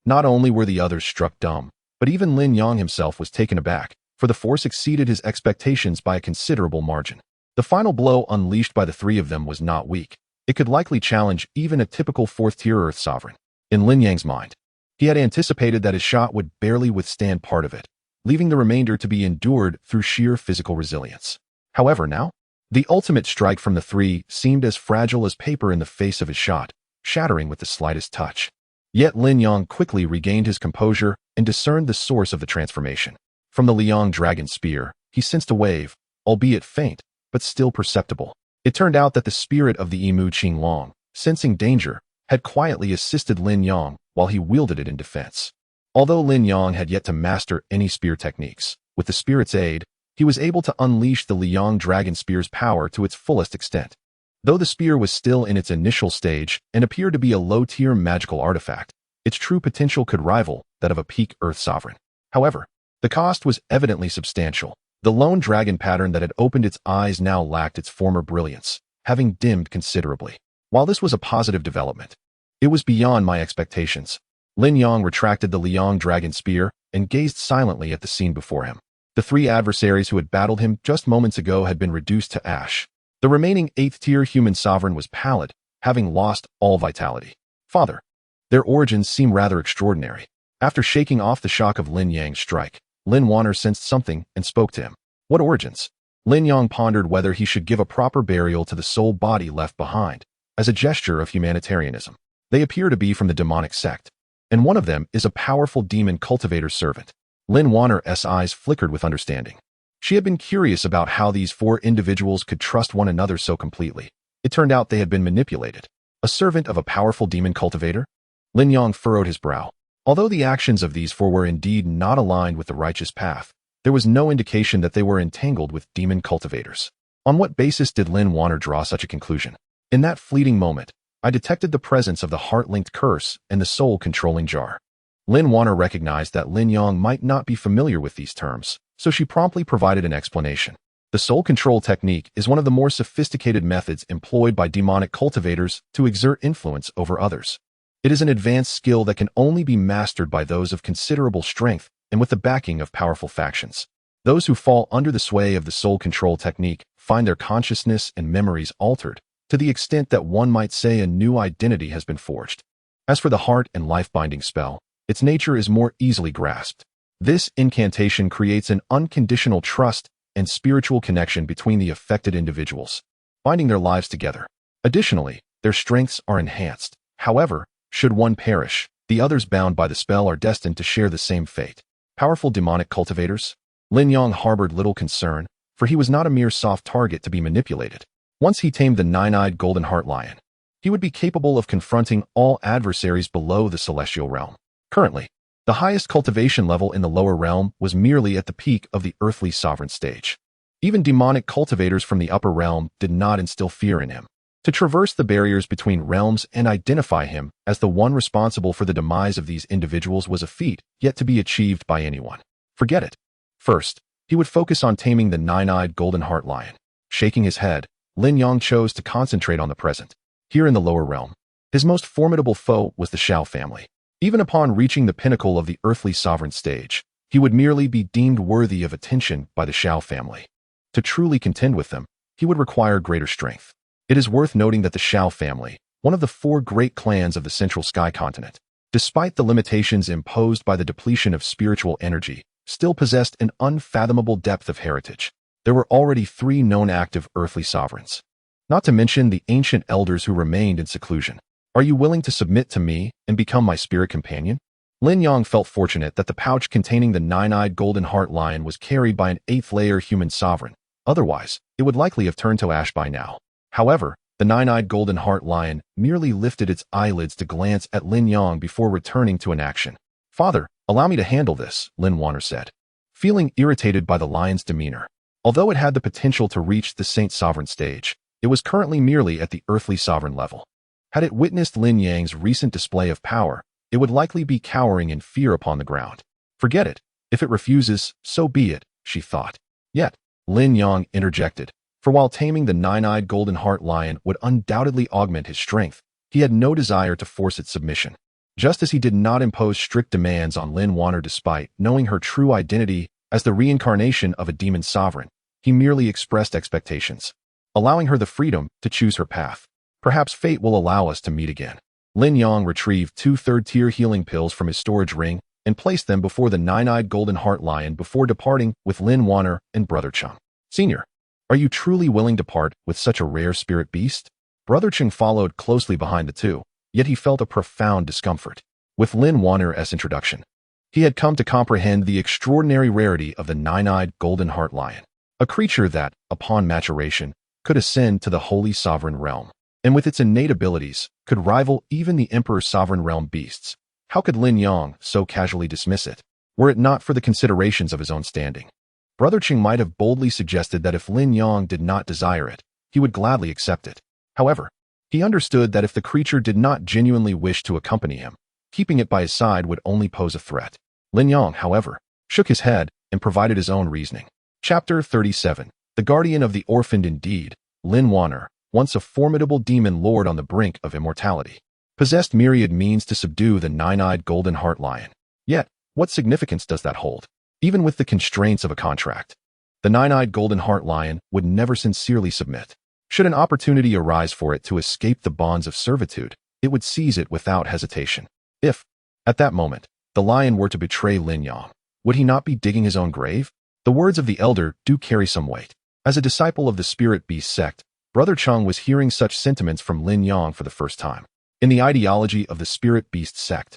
Not only were the others struck dumb, but even Lin Yang himself was taken aback, for the force exceeded his expectations by a considerable margin. The final blow unleashed by the 3 of them was not weak. It could likely challenge even a typical 4th-tier Earth sovereign. In Lin Yang's mind, he had anticipated that his shot would barely withstand part of it, leaving the remainder to be endured through sheer physical resilience. However, now, the ultimate strike from the 3 seemed as fragile as paper in the face of his shot, shattering with the slightest touch. Yet Lin Yang quickly regained his composure and discerned the source of the transformation. From the Liang dragon spear, he sensed a wave, albeit faint, but still perceptible. It turned out that the spirit of the emu Qinglong, sensing danger, had quietly assisted Lin Yang while he wielded it in defense. Although Lin Yang had yet to master any spear techniques, with the spirit's aid, he was able to unleash the Liang dragon spear's power to its fullest extent. Though the spear was still in its initial stage and appeared to be a low-tier magical artifact, its true potential could rival that of a peak Earth sovereign. However, the cost was evidently substantial. The lone dragon pattern that had opened its eyes now lacked its former brilliance, having dimmed considerably. While this was a positive development, it was beyond my expectations. Lin Yang retracted the Liang dragon spear and gazed silently at the scene before him. The three adversaries who had battled him just moments ago had been reduced to ash. The remaining 8th-tier human sovereign was pallid, having lost all vitality. Father. Their origins seem rather extraordinary. After shaking off the shock of Lin Yang's strike, Lin Wan'er sensed something and spoke to him. What origins? Lin Yang pondered whether he should give a proper burial to the soul body left behind, as a gesture of humanitarianism. They appear to be from the demonic sect, and one of them is a powerful demon cultivator's servant. Lin Wan'er's eyes flickered with understanding. She had been curious about how these 4 individuals could trust one another so completely. It turned out they had been manipulated. A servant of a powerful demon cultivator? Lin Yang furrowed his brow. Although the actions of these 4 were indeed not aligned with the righteous path, there was no indication that they were entangled with demon cultivators. On what basis did Lin Wan'er draw such a conclusion? In that fleeting moment, I detected the presence of the heart-linked curse and the soul-controlling jar. Lin Wan'er recognized that Lin Yang might not be familiar with these terms, so she promptly provided an explanation. The soul control technique is one of the more sophisticated methods employed by demonic cultivators to exert influence over others. It is an advanced skill that can only be mastered by those of considerable strength and with the backing of powerful factions. Those who fall under the sway of the soul control technique find their consciousness and memories altered, to the extent that one might say a new identity has been forged. As for the heart and life-binding spell, its nature is more easily grasped. This incantation creates an unconditional trust and spiritual connection between the affected individuals, binding their lives together. Additionally, their strengths are enhanced. However, should one perish, the others bound by the spell are destined to share the same fate. Powerful demonic cultivators? Lin Yang harbored little concern, for he was not a mere soft target to be manipulated. Once he tamed the 9-eyed golden heart lion, he would be capable of confronting all adversaries below the celestial realm. Currently, the highest cultivation level in the lower realm was merely at the peak of the earthly sovereign stage. Even demonic cultivators from the upper realm did not instill fear in him. To traverse the barriers between realms and identify him as the one responsible for the demise of these individuals was a feat yet to be achieved by anyone. Forget it. First, he would focus on taming the 9-eyed golden heart lion. Shaking his head, Lin Yang chose to concentrate on the present. Here in the lower realm, his most formidable foe was the Shao family. Even upon reaching the pinnacle of the earthly sovereign stage, he would merely be deemed worthy of attention by the Shao family. To truly contend with them, he would require greater strength. It is worth noting that the Shao family, one of the 4 great clans of the Central Sky continent, despite the limitations imposed by the depletion of spiritual energy, still possessed an unfathomable depth of heritage. There were already 3 known active earthly sovereigns, not to mention the ancient elders who remained in seclusion. Are you willing to submit to me and become my spirit companion? Lin Yang felt fortunate that the pouch containing the 9-eyed golden heart lion was carried by an 8th-layer human sovereign. Otherwise, it would likely have turned to ash by now. However, the 9-eyed golden heart lion merely lifted its eyelids to glance at Lin Yang before returning to inaction. Father, allow me to handle this, Lin Wan'er said, feeling irritated by the lion's demeanor. Although it had the potential to reach the Saint Sovereign stage, it was currently merely at the earthly sovereign level. Had it witnessed Lin Yang's recent display of power, it would likely be cowering in fear upon the ground. Forget it. If it refuses, so be it, she thought. Yet, Lin Yang interjected, for while taming the 9-eyed golden heart lion would undoubtedly augment his strength, he had no desire to force its submission. Just as he did not impose strict demands on Lin Wan'er despite knowing her true identity as the reincarnation of a demon sovereign, he merely expressed expectations, allowing her the freedom to choose her path. Perhaps fate will allow us to meet again. Lin Yang retrieved 2 third-tier healing pills from his storage ring and placed them before the 9-eyed golden heart lion before departing with Lin Wan'er and Brother Chung. Senior, are you truly willing to part with such a rare spirit beast? Brother Chung followed closely behind the 2, yet he felt a profound discomfort. With Lin Wan'er's introduction, He had come to comprehend the extraordinary rarity of the nine-eyed golden heart lion, a creature that, upon maturation, could ascend to the holy sovereign realm, and with its innate abilities, could rival even the Emperor's sovereign realm beasts. How could Lin Yang so casually dismiss it, were it not for the considerations of his own standing? Brother Qing might have boldly suggested that if Lin Yang did not desire it, he would gladly accept it. However, he understood that if the creature did not genuinely wish to accompany him, keeping it by his side would only pose a threat. Lin Yang, however, shook his head and provided his own reasoning. Chapter 37. The Guardian of the Orphaned. Indeed, Lin Wan'er, once a formidable demon lord on the brink of immortality, possessed myriad means to subdue the nine-eyed golden heart lion. Yet, what significance does that hold? Even with the constraints of a contract, the nine-eyed golden heart lion would never sincerely submit. Should an opportunity arise for it to escape the bonds of servitude, it would seize it without hesitation. If, at that moment, the lion were to betray Lin Yang, would he not be digging his own grave? The words of the elder do carry some weight. As a disciple of the spirit beast sect, Brother Chung was hearing such sentiments from Lin Yang for the first time. In the ideology of the spirit beast sect,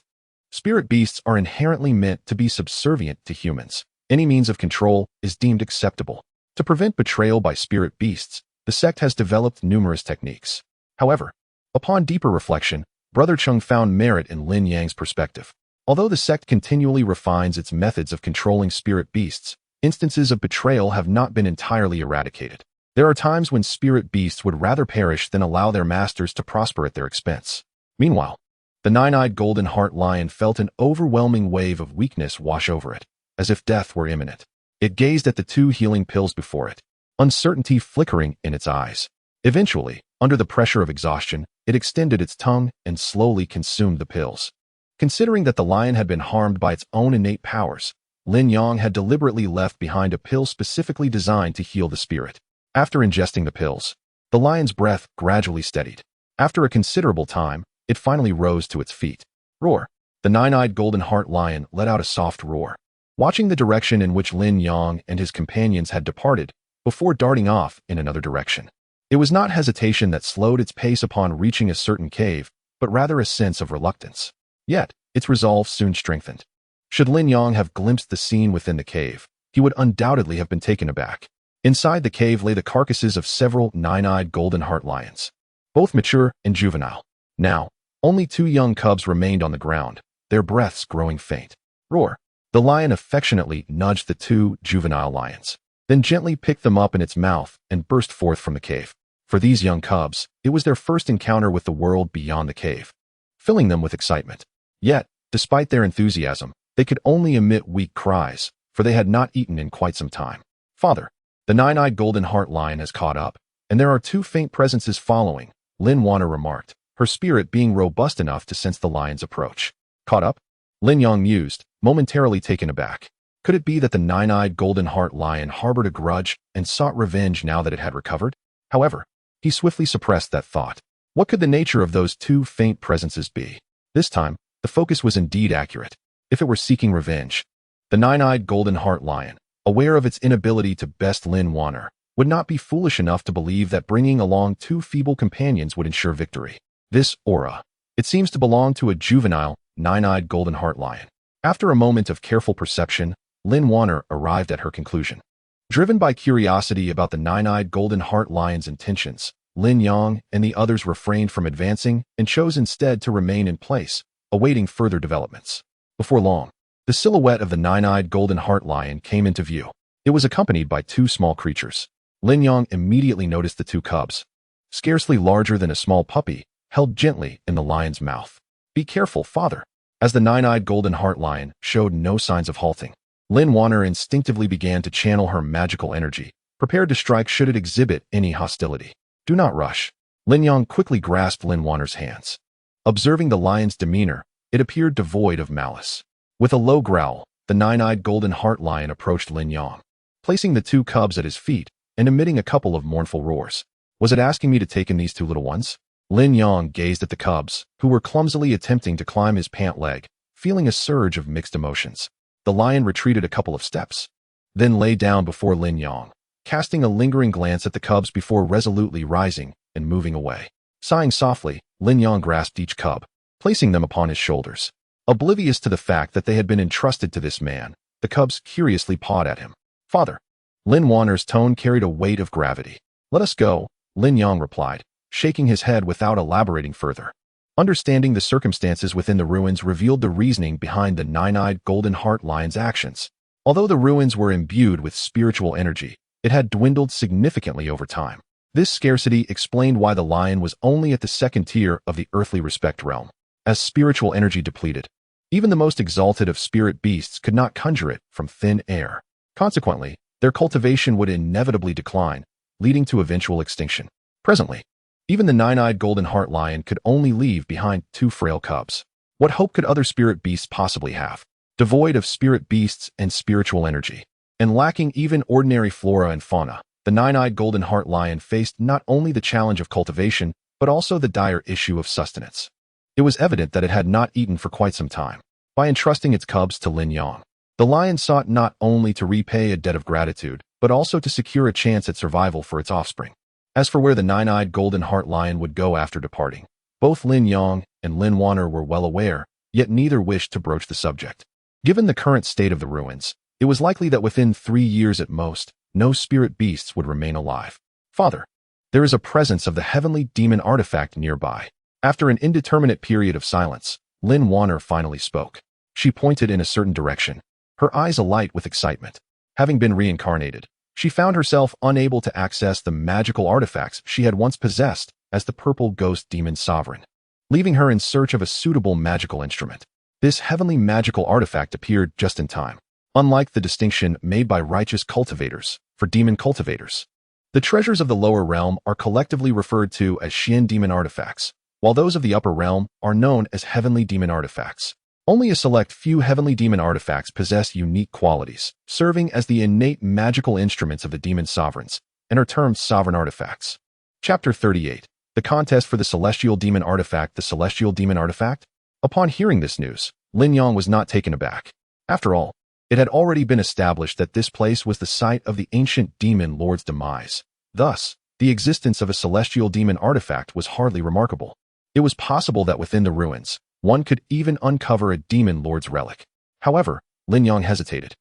spirit beasts are inherently meant to be subservient to humans. Any means of control is deemed acceptable. To prevent betrayal by spirit beasts, the sect has developed numerous techniques. However, upon deeper reflection, Brother Chung found merit in Lin Yang's perspective. Although the sect continually refines its methods of controlling spirit beasts, instances of betrayal have not been entirely eradicated. There are times when spirit beasts would rather perish than allow their masters to prosper at their expense. Meanwhile, the nine-eyed golden heart lion felt an overwhelming wave of weakness wash over it, as if death were imminent. It gazed at the two healing pills before it, uncertainty flickering in its eyes. Eventually, under the pressure of exhaustion, it extended its tongue and slowly consumed the pills. Considering that the lion had been harmed by its own innate powers, Lin Yang had deliberately left behind a pill specifically designed to heal the spirit. After ingesting the pills, the lion's breath gradually steadied. After a considerable time, it finally rose to its feet. Roar! The nine-eyed golden heart lion let out a soft roar, watching the direction in which Lin Yang and his companions had departed, before darting off in another direction. It was not hesitation that slowed its pace upon reaching a certain cave, but rather a sense of reluctance. Yet, its resolve soon strengthened. Should Lin Yang have glimpsed the scene within the cave, he would undoubtedly have been taken aback. Inside the cave lay the carcasses of several nine-eyed golden heart lions, both mature and juvenile. Now, only two young cubs remained on the ground, their breaths growing faint. Roar! The lion affectionately nudged the two juvenile lions, then gently picked them up in its mouth and burst forth from the cave. For these young cubs, it was their first encounter with the world beyond the cave, filling them with excitement. Yet, despite their enthusiasm, they could only emit weak cries, for they had not eaten in quite some time. Father, the nine-eyed golden heart lion has caught up, and there are two faint presences following, Lin Wan'er remarked, her spirit being robust enough to sense the lion's approach. Caught up? Lin Yang mused, momentarily taken aback. Could it be that the nine-eyed golden heart lion harbored a grudge and sought revenge now that it had recovered? However, he swiftly suppressed that thought. What could the nature of those two faint presences be? This time, the focus was indeed accurate. If it were seeking revenge, the nine-eyed golden heart lion, aware of its inability to best Lin Wan'er, would not be foolish enough to believe that bringing along two feeble companions would ensure victory. This aura, it seems to belong to a juvenile, nine-eyed golden heart lion. After a moment of careful perception, Lin Wan'er arrived at her conclusion. Driven by curiosity about the nine-eyed golden heart lion's intentions, Lin Yang and the others refrained from advancing and chose instead to remain in place, awaiting further developments. Before long, the silhouette of the nine-eyed golden heart lion came into view. It was accompanied by two small creatures. Lin Yang immediately noticed the two cubs, scarcely larger than a small puppy, held gently in the lion's mouth. Be careful, father. As the nine-eyed golden heart lion showed no signs of halting, Lin Wan'er instinctively began to channel her magical energy, prepared to strike should it exhibit any hostility. Do not rush. Lin Yang quickly grasped Lin Wan'er's hands. Observing the lion's demeanor, it appeared devoid of malice. With a low growl, the nine-eyed golden heart lion approached Lin Yang, placing the two cubs at his feet and emitting a couple of mournful roars. Was it asking me to take in these two little ones? Lin Yang gazed at the cubs, who were clumsily attempting to climb his pant leg, feeling a surge of mixed emotions. The lion retreated a couple of steps, then lay down before Lin Yang, casting a lingering glance at the cubs before resolutely rising and moving away. Sighing softly, Lin Yang grasped each cub, placing them upon his shoulders. Oblivious to the fact that they had been entrusted to this man, the cubs curiously pawed at him. "Father." Lin Wan'er's tone carried a weight of gravity. "Let us go," Lin Yang replied, shaking his head without elaborating further. Understanding the circumstances within the ruins revealed the reasoning behind the nine-eyed golden heart lion's actions. Although the ruins were imbued with spiritual energy, it had dwindled significantly over time. This scarcity explained why the lion was only at the second tier of the earthly respect realm. As spiritual energy depleted, even the most exalted of spirit beasts could not conjure it from thin air. Consequently, their cultivation would inevitably decline, leading to eventual extinction. Presently, even the nine-eyed golden heart lion could only leave behind 2 frail cubs. What hope could other spirit beasts possibly have? Devoid of spirit beasts and spiritual energy, and lacking even ordinary flora and fauna, the nine-eyed golden heart lion faced not only the challenge of cultivation, but also the dire issue of sustenance. It was evident that it had not eaten for quite some time. By entrusting its cubs to Lin Yang, the lion sought not only to repay a debt of gratitude, but also to secure a chance at survival for its offspring. As for where the nine-eyed golden heart lion would go after departing, both Lin Yang and Lin Wan'er were well aware, yet neither wished to broach the subject. Given the current state of the ruins, it was likely that within 3 years at most, no spirit beasts would remain alive. "Father, there is a presence of the heavenly demon artifact nearby." After an indeterminate period of silence, Lin Wan'er finally spoke. She pointed in a certain direction, her eyes alight with excitement. Having been reincarnated, she found herself unable to access the magical artifacts she had once possessed as the purple ghost demon sovereign, leaving her in search of a suitable magical instrument. This heavenly magical artifact appeared just in time. Unlike the distinction made by righteous cultivators for demon cultivators, the treasures of the lower realm are collectively referred to as Xian demon artifacts, while those of the upper realm are known as heavenly demon artifacts. Only a select few heavenly demon artifacts possess unique qualities, serving as the innate magical instruments of the demon sovereigns, and are termed sovereign artifacts. Chapter 38. The contest for the celestial demon artifact. The celestial demon artifact? Upon hearing this news, Lin Yang was not taken aback. After all, it had already been established that this place was the site of the ancient demon lord's demise. Thus, the existence of a celestial demon artifact was hardly remarkable. It was possible that within the ruins, one could even uncover a demon lord's relic. However, Lin Yang hesitated,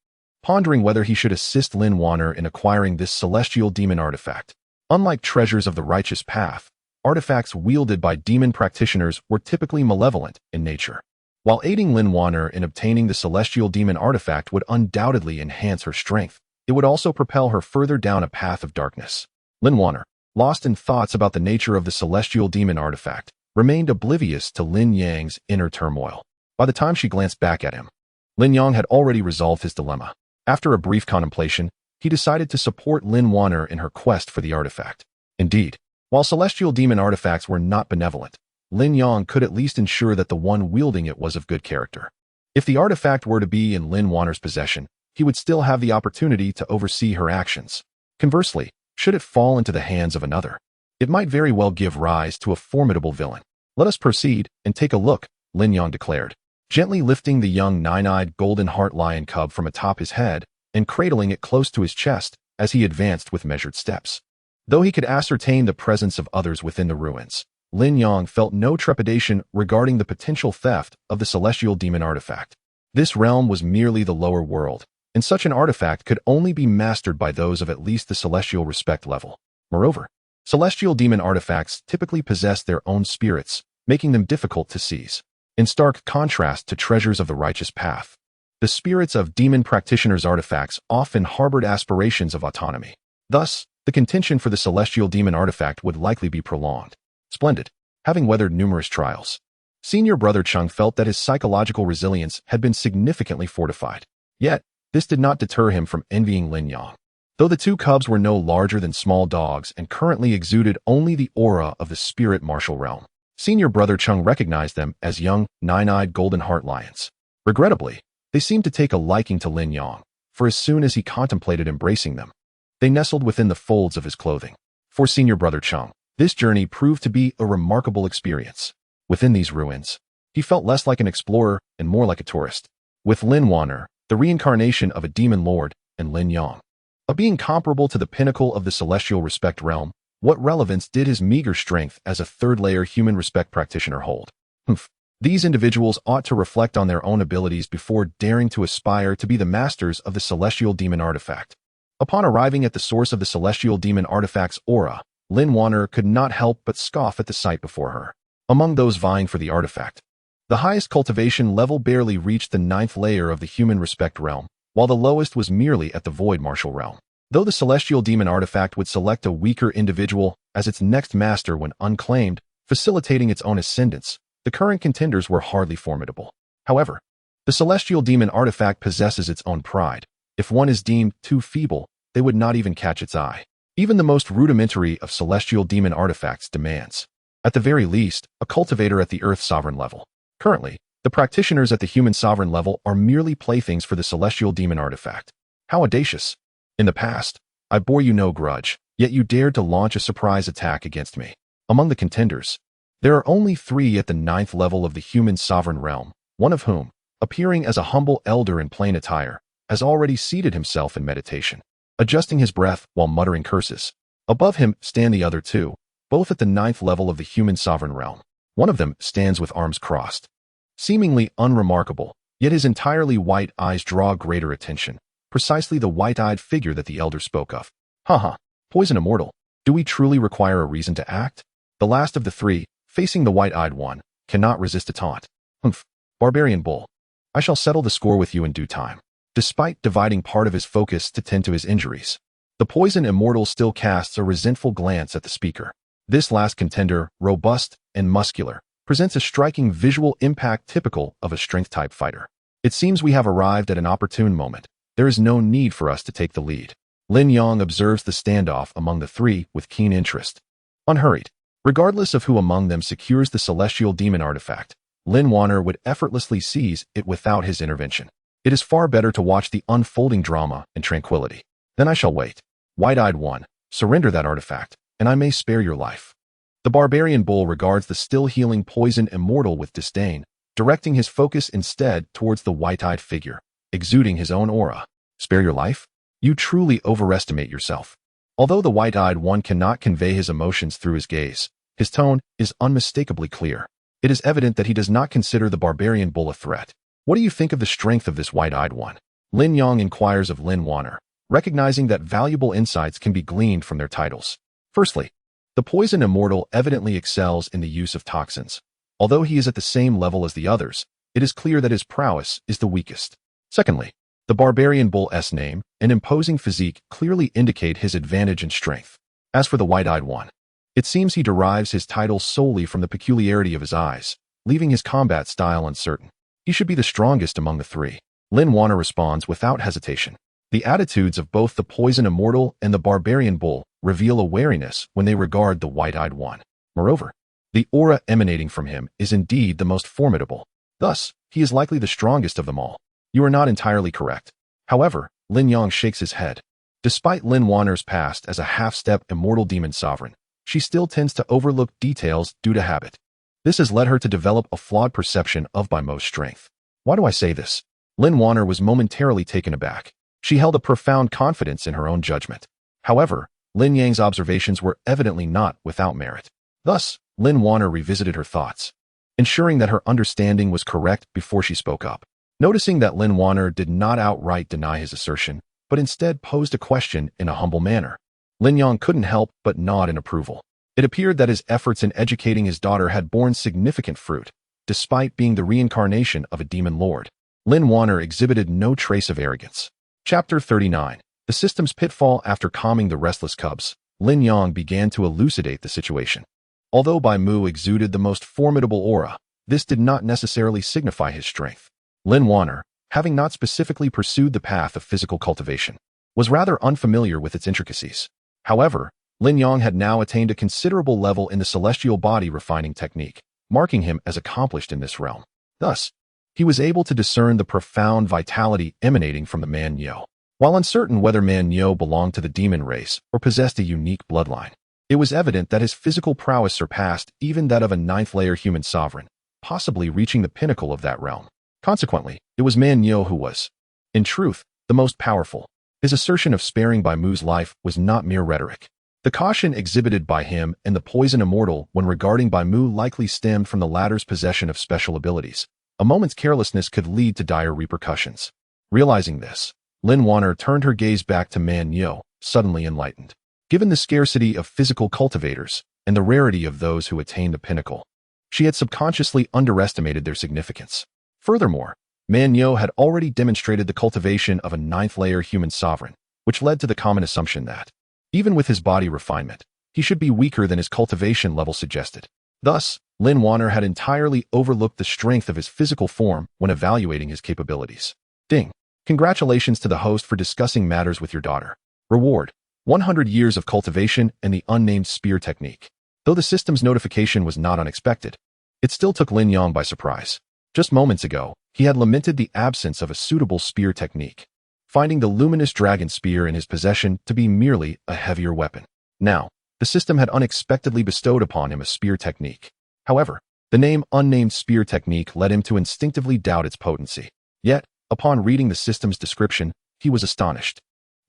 pondering whether he should assist Lin Wan'er in acquiring this celestial demon artifact. Unlike treasures of the righteous path, artifacts wielded by demon practitioners were typically malevolent in nature. While aiding Lin Wan'er in obtaining the celestial demon artifact would undoubtedly enhance her strength, it would also propel her further down a path of darkness. Lin Wan'er, lost in thoughts about the nature of the celestial demon artifact, remained oblivious to Lin Yang's inner turmoil. By the time she glanced back at him, Lin Yang had already resolved his dilemma. After a brief contemplation, he decided to support Lin Wan'er in her quest for the artifact. Indeed, while celestial demon artifacts were not benevolent, Lin Yang could at least ensure that the one wielding it was of good character. If the artifact were to be in Lin Wan'er's possession, he would still have the opportunity to oversee her actions. Conversely, should it fall into the hands of another, it might very well give rise to a formidable villain. "Let us proceed and take a look," Lin Yang declared, gently lifting the young nine-eyed golden heart lion cub from atop his head and cradling it close to his chest as he advanced with measured steps. Though he could ascertain the presence of others within the ruins, Lin Yang felt no trepidation regarding the potential theft of the celestial demon artifact. This realm was merely the lower world, and such an artifact could only be mastered by those of at least the celestial respect level. Moreover, celestial demon artifacts typically possess their own spirits, making them difficult to seize. In stark contrast to treasures of the righteous path, the spirits of demon practitioners' artifacts often harbored aspirations of autonomy. Thus, the contention for the celestial demon artifact would likely be prolonged. Splendid. Having weathered numerous trials, senior brother Chung felt that his psychological resilience had been significantly fortified. Yet, this did not deter him from envying Lin Yang. Though the 2 cubs were no larger than small dogs and currently exuded only the aura of the spirit martial realm, senior brother Chung recognized them as young, nine-eyed golden heart lions. Regrettably, they seemed to take a liking to Lin Yang, for as soon as he contemplated embracing them, they nestled within the folds of his clothing. For senior brother Chung, this journey proved to be a remarkable experience. Within these ruins, he felt less like an explorer and more like a tourist. With Lin Wan'er, the reincarnation of a demon lord, and Lin Yang, a being comparable to the pinnacle of the celestial respect realm, what relevance did his meager strength as a third-layer human respect practitioner hold? These individuals ought to reflect on their own abilities before daring to aspire to be the masters of the celestial demon artifact. Upon arriving at the source of the celestial demon artifact's aura, Lin Wan'er could not help but scoff at the sight before her. Among those vying for the artifact, the highest cultivation level barely reached the 9th layer of the human respect realm, while the lowest was merely at the void martial realm. Though the celestial demon artifact would select a weaker individual as its next master when unclaimed, facilitating its own ascendance, the current contenders were hardly formidable. However, the celestial demon artifact possesses its own pride. If one is deemed too feeble, they would not even catch its eye. Even the most rudimentary of celestial demon artifacts demands, at the very least, a cultivator at the Earth Sovereign level. Currently, the practitioners at the human sovereign level are merely playthings for the celestial demon artifact. How audacious! In the past, I bore you no grudge, yet you dared to launch a surprise attack against me. Among the contenders, there are only 3 at the 9th level of the human sovereign realm, one of whom, appearing as a humble elder in plain attire, has already seated himself in meditation, adjusting his breath while muttering curses. Above him stand the other 2, both at the 9th level of the human sovereign realm. One of them stands with arms crossed. Seemingly unremarkable, yet his entirely white eyes draw greater attention, precisely the white-eyed figure that the elder spoke of. Haha, poison immortal, do we truly require a reason to act? The last of the 3, facing the white-eyed one, cannot resist a taunt. Humph, barbarian bull, I shall settle the score with you in due time. Despite dividing part of his focus to tend to his injuries, the poison immortal still casts a resentful glance at the speaker. This last contender, robust and muscular, presents a striking visual impact typical of a strength-type fighter. It seems we have arrived at an opportune moment. There is no need for us to take the lead. Lin Yang observes the standoff among the 3 with keen interest. Unhurried, regardless of who among them secures the celestial demon artifact, Lin Wan'er would effortlessly seize it without his intervention. It is far better to watch the unfolding drama in tranquility. Then I shall wait. White-eyed one, surrender that artifact, and I may spare your life. The barbarian bull regards the still-healing poison immortal with disdain, directing his focus instead towards the white-eyed figure, exuding his own aura. Spare your life? You truly overestimate yourself. Although the white-eyed one cannot convey his emotions through his gaze, his tone is unmistakably clear. It is evident that he does not consider the barbarian bull a threat. What do you think of the strength of this white-eyed one? Lin Yang inquires of Lin Wan'er, recognizing that valuable insights can be gleaned from their titles. Firstly, the poison immortal evidently excels in the use of toxins. Although he is at the same level as the others, it is clear that his prowess is the weakest. Secondly, the barbarian bull's name and imposing physique clearly indicate his advantage in strength. As for the white-eyed one, it seems he derives his title solely from the peculiarity of his eyes, leaving his combat style uncertain. He should be the strongest among the 3. Lin Wan'er responds without hesitation. The attitudes of both the poison immortal and the barbarian bull reveal a wariness when they regard the white-eyed one. Moreover, the aura emanating from him is indeed the most formidable. Thus, he is likely the strongest of them all. You are not entirely correct. However, Lin Yang shakes his head. Despite Lin Wan'er's past as a half-step immortal demon sovereign, she still tends to overlook details due to habit. This has led her to develop a flawed perception of by most strength. Why do I say this? Lin Wan'er was momentarily taken aback. She held a profound confidence in her own judgment. However, Lin Yang's observations were evidently not without merit. Thus, Lin Wan'er revisited her thoughts, ensuring that her understanding was correct before she spoke up. Noticing that Lin Wan'er did not outright deny his assertion, but instead posed a question in a humble manner, Lin Yang couldn't help but nod in approval. It appeared that his efforts in educating his daughter had borne significant fruit, despite being the reincarnation of a demon lord. Lin Wan'er exhibited no trace of arrogance. Chapter 39. The System's Pitfall. After calming the restless cubs, Lin Yang began to elucidate the situation. Although Bai Mu exuded the most formidable aura, this did not necessarily signify his strength. Lin Wan'er, having not specifically pursued the path of physical cultivation, was rather unfamiliar with its intricacies. However, Lin Yang had now attained a considerable level in the celestial body refining technique, marking him as accomplished in this realm. Thus, he was able to discern the profound vitality emanating from the Man Yo. While uncertain whether Man Yo belonged to the demon race or possessed a unique bloodline, it was evident that his physical prowess surpassed even that of a 9th-layer human sovereign, possibly reaching the pinnacle of that realm. Consequently, it was Man Yo who was, in truth, the most powerful. His assertion of sparing Bai Mu's life was not mere rhetoric. The caution exhibited by him and the poison immortal when regarding Bai Mu likely stemmed from the latter's possession of special abilities. A moment's carelessness could lead to dire repercussions. Realizing this, Lin Wan'er turned her gaze back to Man Yo, suddenly enlightened. Given the scarcity of physical cultivators and the rarity of those who attain the pinnacle, she had subconsciously underestimated their significance. Furthermore, Man Yo had already demonstrated the cultivation of a ninth-layer human sovereign, which led to the common assumption that, even with his body refinement, he should be weaker than his cultivation level suggested. Thus, Lin Wan'er had entirely overlooked the strength of his physical form when evaluating his capabilities. Ding. Congratulations to the host for discussing matters with your daughter. Reward: 100 years of cultivation and the unnamed spear technique. Though the system's notification was not unexpected, it still took Lin Yang by surprise. Just moments ago, he had lamented the absence of a suitable spear technique, finding the luminous dragon spear in his possession to be merely a heavier weapon. Now, the system had unexpectedly bestowed upon him a spear technique. However, the name unnamed spear technique led him to instinctively doubt its potency. Yet, upon reading the system's description, he was astonished.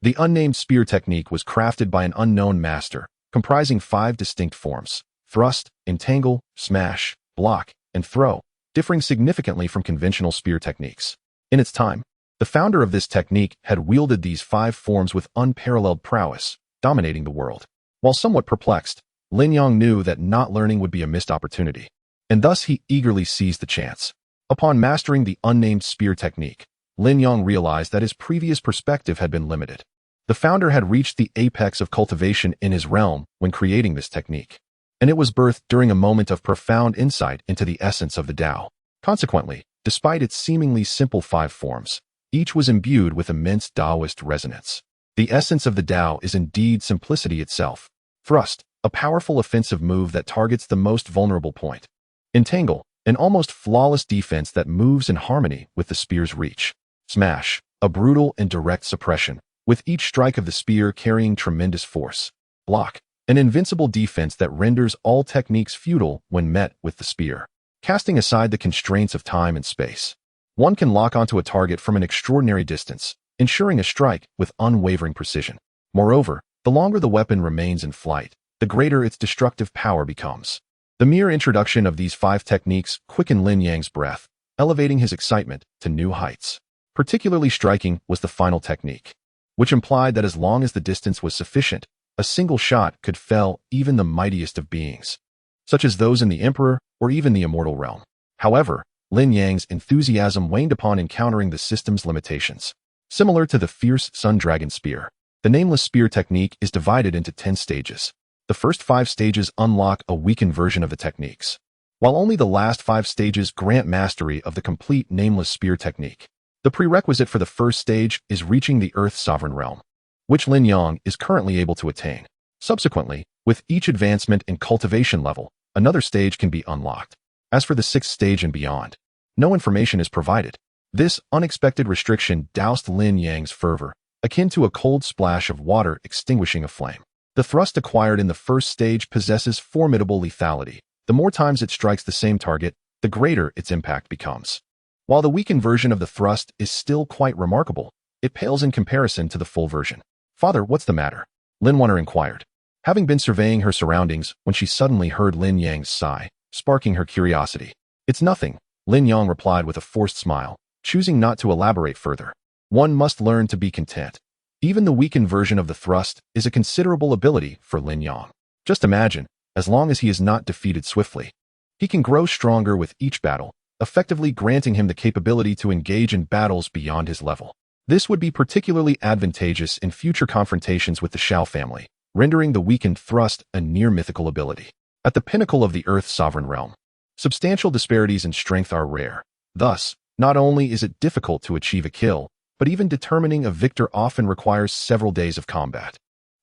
The unnamed spear technique was crafted by an unknown master, comprising 5 distinct forms: thrust, entangle, smash, block, and throw, differing significantly from conventional spear techniques. In its time, the founder of this technique had wielded these 5 forms with unparalleled prowess, dominating the world. While somewhat perplexed, Lin Yang knew that not learning would be a missed opportunity, and thus he eagerly seized the chance. Upon mastering the unnamed spear technique, Lin Yang realized that his previous perspective had been limited. The founder had reached the apex of cultivation in his realm when creating this technique, and it was birthed during a moment of profound insight into the essence of the Tao. Consequently, despite its seemingly simple 5 forms, each was imbued with immense Taoist resonance. The essence of the Tao is indeed simplicity itself. Thrust, a powerful offensive move that targets the most vulnerable point. Entangle, an almost flawless defense that moves in harmony with the spear's reach. Smash, a brutal and direct suppression, with each strike of the spear carrying tremendous force. Block, an invincible defense that renders all techniques futile when met with the spear. Casting aside the constraints of time and space, one can lock onto a target from an extraordinary distance, ensuring a strike with unwavering precision. Moreover, the longer the weapon remains in flight, the greater its destructive power becomes. The mere introduction of these 5 techniques quickened Lin Yang's breath, elevating his excitement to new heights. Particularly striking was the final technique, which implied that as long as the distance was sufficient, a single shot could fell even the mightiest of beings, such as those in the Emperor or even the immortal realm. However, Lin Yang's enthusiasm waned upon encountering the system's limitations. Similar to the fierce Sun Dragon Spear, the nameless spear technique is divided into 10 stages. The first 5 stages unlock a weakened version of the techniques, while only the last 5 stages grant mastery of the complete nameless spear technique. The prerequisite for the first stage is reaching the Earth's sovereign realm, which Lin Yang is currently able to attain. Subsequently, with each advancement in cultivation level, another stage can be unlocked. As for the 6th stage and beyond, no information is provided. This unexpected restriction doused Lin Yang's fervor, akin to a cold splash of water extinguishing a flame. The thrust acquired in the first stage possesses formidable lethality. The more times it strikes the same target, the greater its impact becomes. While the weakened version of the thrust is still quite remarkable, it pales in comparison to the full version. "Father, what's the matter?" Lin Wan'er inquired, having been surveying her surroundings when she suddenly heard Lin Yang's sigh, sparking her curiosity. "It's nothing," Lin Yang replied with a forced smile, choosing not to elaborate further. One must learn to be content. Even the weakened version of the thrust is a considerable ability for Lin Yang. Just imagine, as long as he is not defeated swiftly, he can grow stronger with each battle, effectively granting him the capability to engage in battles beyond his level. This would be particularly advantageous in future confrontations with the Shao family, rendering the weakened thrust a near-mythical ability. At the pinnacle of the Earth's sovereign realm, substantial disparities in strength are rare. Thus, not only is it difficult to achieve a kill, but even determining a victor often requires several days of combat.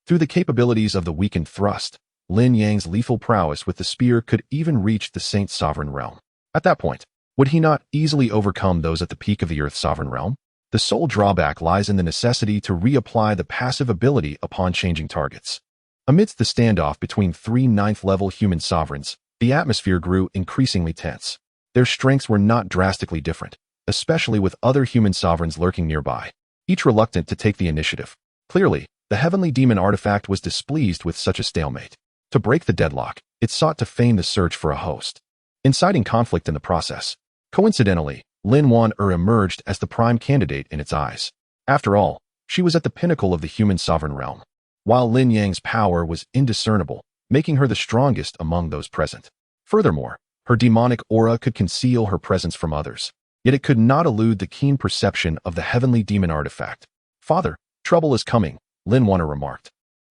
Through the capabilities of the weakened thrust, Lin Yang's lethal prowess with the spear could even reach the Saint's sovereign realm. At that point, would he not easily overcome those at the peak of the Earth's sovereign realm? The sole drawback lies in the necessity to reapply the passive ability upon changing targets. Amidst the standoff between 3 ninth-level human sovereigns, the atmosphere grew increasingly tense. Their strengths were not drastically different, especially with other human sovereigns lurking nearby, each reluctant to take the initiative. Clearly, The heavenly demon artifact was displeased with such a stalemate. To break the deadlock, it sought to feign the search for a host, inciting conflict in the process. Coincidentally, Lin Wan'er emerged as the prime candidate in its eyes. After all, she was at the pinnacle of the human sovereign realm, while Lin Yang's power was indiscernible, making her the strongest among those present. Furthermore, her demonic aura could conceal her presence from others, yet it could not elude the keen perception of the heavenly demon artifact. "Father, trouble is coming," Lin Wan'er remarked,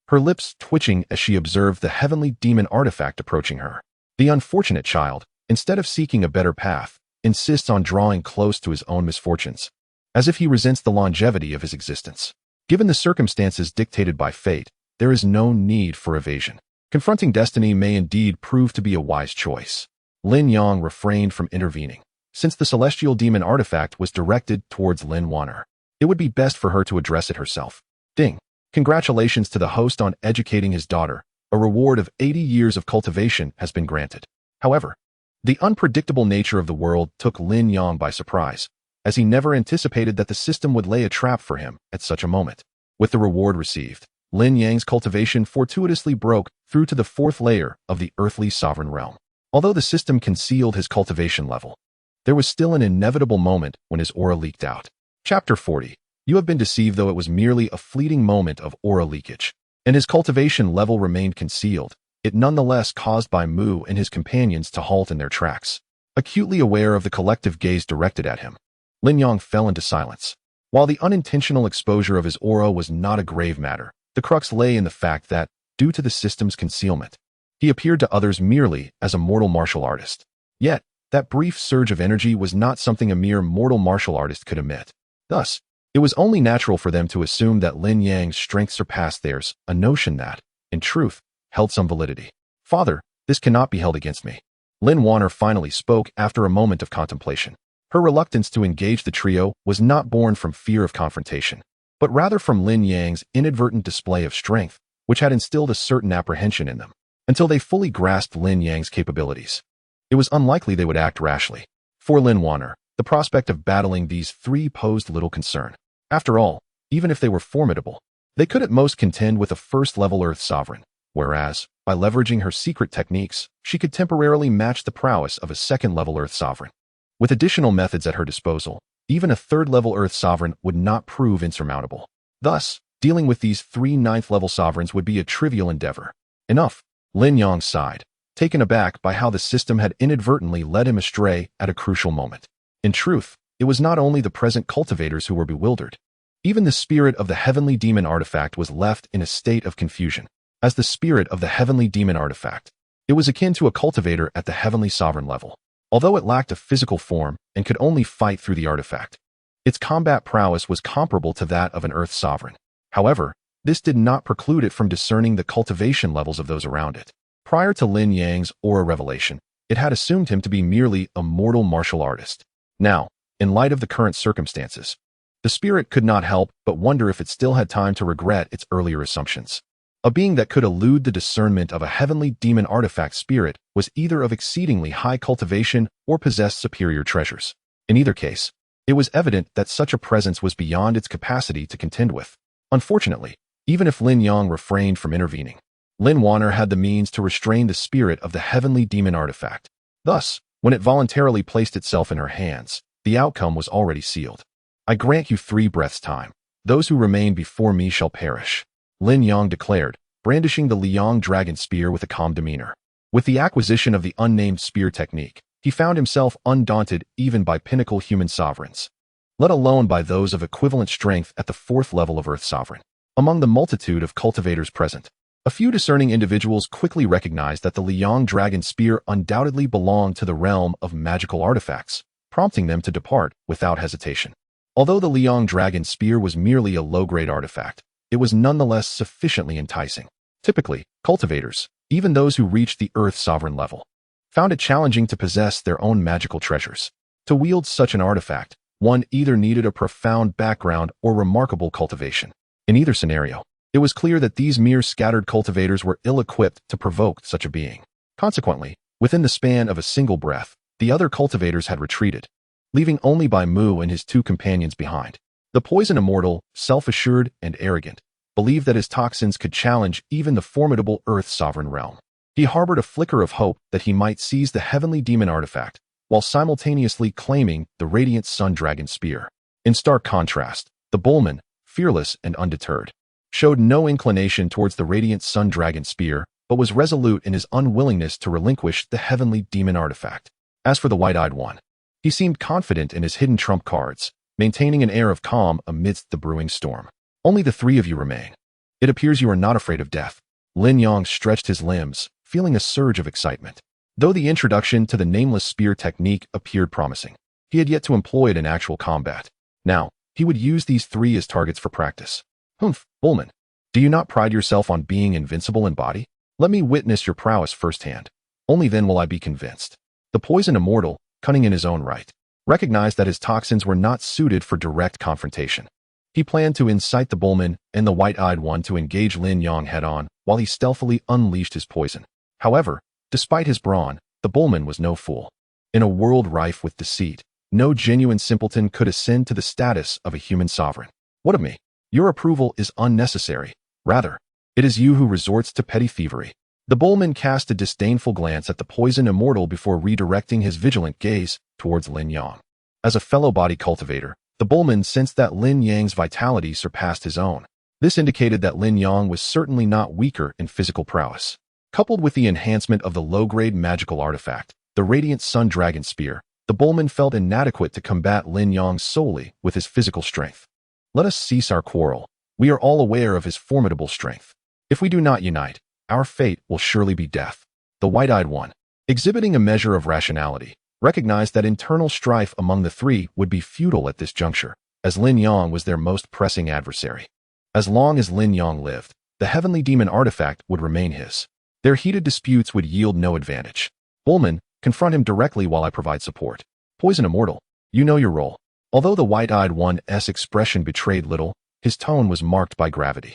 her lips twitching as she observed the heavenly demon artifact approaching her. The unfortunate child, instead of seeking a better path, insists on drawing close to his own misfortunes, as if he resents the longevity of his existence. Given the circumstances dictated by fate, there is no need for evasion. Confronting destiny may indeed prove to be a wise choice. Lin Yang refrained from intervening, since the celestial demon artifact was directed towards Lin Wan'er. It would be best for her to address it herself. Ding! Congratulations to the host on educating his daughter. A reward of 80 years of cultivation has been granted. However, the unpredictable nature of the world took Lin Yang by surprise, as he never anticipated that the system would lay a trap for him at such a moment. With the reward received, Lin Yang's cultivation fortuitously broke through to the fourth layer of the earthly sovereign realm. Although the system concealed his cultivation level, there was still an inevitable moment when his aura leaked out. Chapter 40. You have been deceived, though it was merely a fleeting moment of aura leakage, and his cultivation level remained concealed. It nonetheless caused Bai Mu and his companions to halt in their tracks. Acutely aware of the collective gaze directed at him, Lin Yang fell into silence. While the unintentional exposure of his aura was not a grave matter, the crux lay in the fact that, due to the system's concealment, he appeared to others merely as a mortal martial artist. Yet, that brief surge of energy was not something a mere mortal martial artist could emit. Thus, it was only natural for them to assume that Lin Yang's strength surpassed theirs, a notion that, in truth, held some validity. "Father, this cannot be held against me." Lin Wan'er finally spoke after a moment of contemplation. Her reluctance to engage the trio was not born from fear of confrontation, but rather from Lin Yang's inadvertent display of strength, which had instilled a certain apprehension in them. Until they fully grasped Lin Yang's capabilities, it was unlikely they would act rashly. For Lin Wan'er, the prospect of battling these three posed little concern. After all, even if they were formidable, they could at most contend with a first-level Earth sovereign, whereas, by leveraging her secret techniques, she could temporarily match the prowess of a second-level Earth sovereign. With additional methods at her disposal, even a third-level Earth sovereign would not prove insurmountable. Thus, dealing with these three ninth-level sovereigns would be a trivial endeavor. Enough, Lin Yang sighed, taken aback by how the system had inadvertently led him astray at a crucial moment. In truth, it was not only the present cultivators who were bewildered. Even the spirit of the heavenly demon artifact was left in a state of confusion. As the spirit of the heavenly demon artifact, it was akin to a cultivator at the heavenly sovereign level. Although it lacked a physical form and could only fight through the artifact, its combat prowess was comparable to that of an Earth sovereign. However, this did not preclude it from discerning the cultivation levels of those around it. Prior to Lin Yang's aura revelation, it had assumed him to be merely a mortal martial artist. Now, in light of the current circumstances, the spirit could not help but wonder if it still had time to regret its earlier assumptions. A being that could elude the discernment of a heavenly demon artifact spirit was either of exceedingly high cultivation or possessed superior treasures. In either case, it was evident that such a presence was beyond its capacity to contend with. Unfortunately, even if Lin Yang refrained from intervening, Lin Wan'er had the means to restrain the spirit of the heavenly demon artifact. Thus, when it voluntarily placed itself in her hands, the outcome was already sealed. "I grant you 3 breaths' time. Those who remain before me shall perish," Lin Yang declared, brandishing the Liang dragon spear with a calm demeanor. With the acquisition of the unnamed spear technique, he found himself undaunted even by pinnacle human sovereigns, let alone by those of equivalent strength at the 4th level of Earth sovereign. Among the multitude of cultivators present, a few discerning individuals quickly recognized that the Liang dragon spear undoubtedly belonged to the realm of magical artifacts, prompting them to depart without hesitation. Although the Liang dragon spear was merely a low-grade artifact, it was nonetheless sufficiently enticing. Typically, cultivators, even those who reached the Earth sovereign level, found it challenging to possess their own magical treasures. To wield such an artifact, one either needed a profound background or remarkable cultivation. In either scenario, it was clear that these mere scattered cultivators were ill-equipped to provoke such a being. Consequently, within the span of a single breath, the other cultivators had retreated, leaving only Bai Mu and his 2 companions behind. The poison immortal, self-assured and arrogant, believed that his toxins could challenge even the formidable Earth's sovereign realm. He harbored a flicker of hope that he might seize the heavenly demon artifact, while simultaneously claiming the radiant sun dragon spear. In stark contrast, the bullman, fearless and undeterred, showed no inclination towards the radiant sun dragon spear, but was resolute in his unwillingness to relinquish the heavenly demon artifact. As for the white-eyed one, he seemed confident in his hidden trump cards, maintaining an air of calm amidst the brewing storm. Only the three of you remain. It appears you are not afraid of death. Lin Yang stretched his limbs, feeling a surge of excitement. Though the introduction to the nameless spear technique appeared promising, he had yet to employ it in actual combat. Now, he would use these three as targets for practice. Humph, Bullman, do you not pride yourself on being invincible in body? Let me witness your prowess firsthand. Only then will I be convinced. The poison immortal, cunning in his own right, recognized that his toxins were not suited for direct confrontation. He planned to incite the bullman and the white-eyed one to engage Lin Yang head-on while he stealthily unleashed his poison. However, despite his brawn, the bullman was no fool. In a world rife with deceit, no genuine simpleton could ascend to the status of a human sovereign. What of me? Your approval is unnecessary. Rather, it is you who resorts to petty thievery. The bullman cast a disdainful glance at the poison immortal before redirecting his vigilant gaze towards Lin Yang. As a fellow body cultivator, the bullman sensed that Lin Yang's vitality surpassed his own. This indicated that Lin Yang was certainly not weaker in physical prowess. Coupled with the enhancement of the low-grade magical artifact, the radiant sun dragon spear, the bullman felt inadequate to combat Lin Yang solely with his physical strength. Let us cease our quarrel. We are all aware of his formidable strength. If we do not unite, our fate will surely be death. The white-eyed one, exhibiting a measure of rationality, recognized that internal strife among the three would be futile at this juncture, as Lin Yang was their most pressing adversary. As long as Lin Yang lived, the heavenly demon artifact would remain his. Their heated disputes would yield no advantage. Bullman, confront him directly while I provide support. Poison immortal, you know your role. Although the white-eyed one's expression betrayed little, his tone was marked by gravity.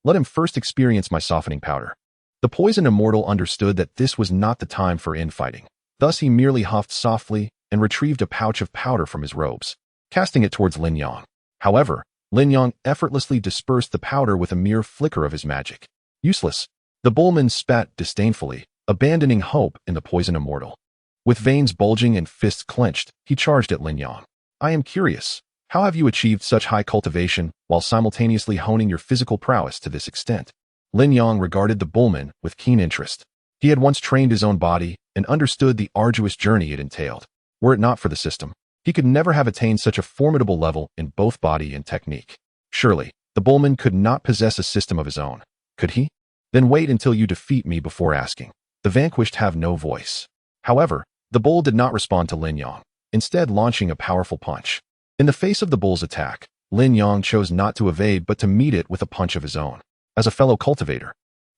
Let him first experience my softening powder. The poison immortal understood that this was not the time for infighting. Thus he merely huffed softly and retrieved a pouch of powder from his robes, casting it towards Lin Yang. However, Lin Yang effortlessly dispersed the powder with a mere flicker of his magic. Useless. The bullman spat disdainfully, abandoning hope in the poison immortal. With veins bulging and fists clenched, he charged at Lin Yang. I am curious. How have you achieved such high cultivation while simultaneously honing your physical prowess to this extent? Lin Yang regarded the bullman with keen interest. He had once trained his own body and understood the arduous journey it entailed. Were it not for the system, he could never have attained such a formidable level in both body and technique. Surely, the bullman could not possess a system of his own, could he? Then wait until you defeat me before asking. The vanquished have no voice. However, the bull did not respond to Lin Yang, instead launching a powerful punch. In the face of the bull's attack, Lin Yang chose not to evade but to meet it with a punch of his own. As a fellow cultivator,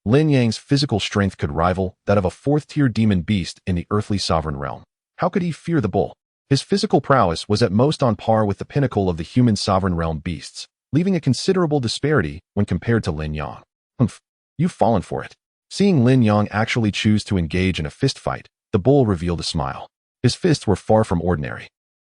Lin Yang's physical strength could rival that of a fourth-tier demon beast in the earthly sovereign realm. How could he fear the bull? His physical prowess was at most on par with the pinnacle of the human sovereign realm beasts, leaving a considerable disparity when compared to Lin Yang. Humph, you've fallen for it. Seeing Lin Yang actually choose to engage in a fist fight, the bull revealed a smile. His fists were far from ordinary.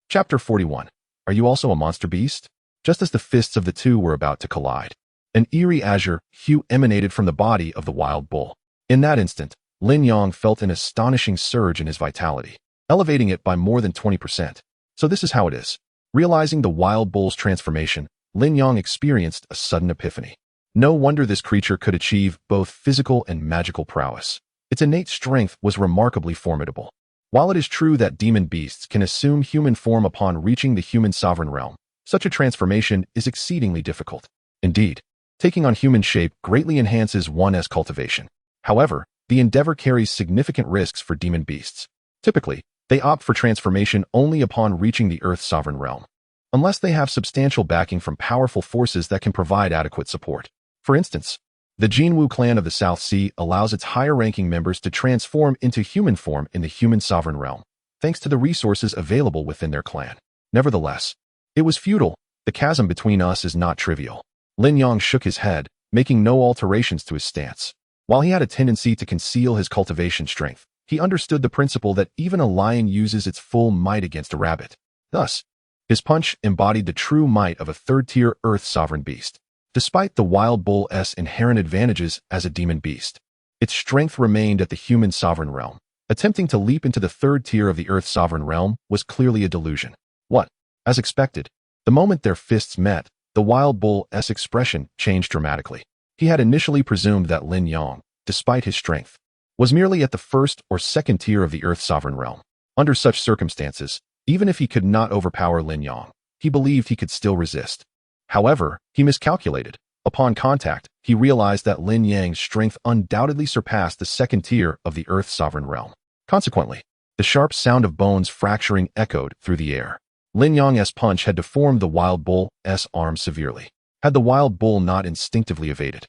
Chapter 41. Are you also a monster beast? Just as the fists of the two were about to collide, an eerie azure hue emanated from the body of the wild bull. In that instant, Lin Yang felt an astonishing surge in his vitality, elevating it by more than 20%. So this is how it is. Realizing the wild bull's transformation, Lin Yang experienced a sudden epiphany. No wonder this creature could achieve both physical and magical prowess. Its innate strength was remarkably formidable. While it is true that demon beasts can assume human form upon reaching the human sovereign realm, such a transformation is exceedingly difficult. Indeed, taking on human shape greatly enhances one's cultivation. However, the endeavor carries significant risks for demon beasts. Typically, they opt for transformation only upon reaching the Earth's sovereign realm, unless they have substantial backing from powerful forces that can provide adequate support. For instance, the Jinwu clan of the South Sea allows its higher-ranking members to transform into human form in the human sovereign realm, thanks to the resources available within their clan. Nevertheless, it was futile. The chasm between us is not trivial. Lin Yang shook his head, making no alterations to his stance. While he had a tendency to conceal his cultivation strength, he understood the principle that even a lion uses its full might against a rabbit. Thus, his punch embodied the true might of a third-tier Earth sovereign beast. Despite the wild bull's inherent advantages as a demon beast, its strength remained at the human sovereign realm. Attempting to leap into the third tier of the Earth sovereign realm was clearly a delusion. What? As expected, the moment their fists met, the wild bull's expression changed dramatically. He had initially presumed that Lin Yang, despite his strength, was merely at the first or second tier of the Earth sovereign realm. Under such circumstances, even if he could not overpower Lin Yang, he believed he could still resist. However, he miscalculated. Upon contact, he realized that Lin Yang's strength undoubtedly surpassed the second tier of the Earth sovereign realm. Consequently, the sharp sound of bones fracturing echoed through the air. Lin Yang's punch had deformed the wild bull's arm severely. Had the wild bull not instinctively evaded,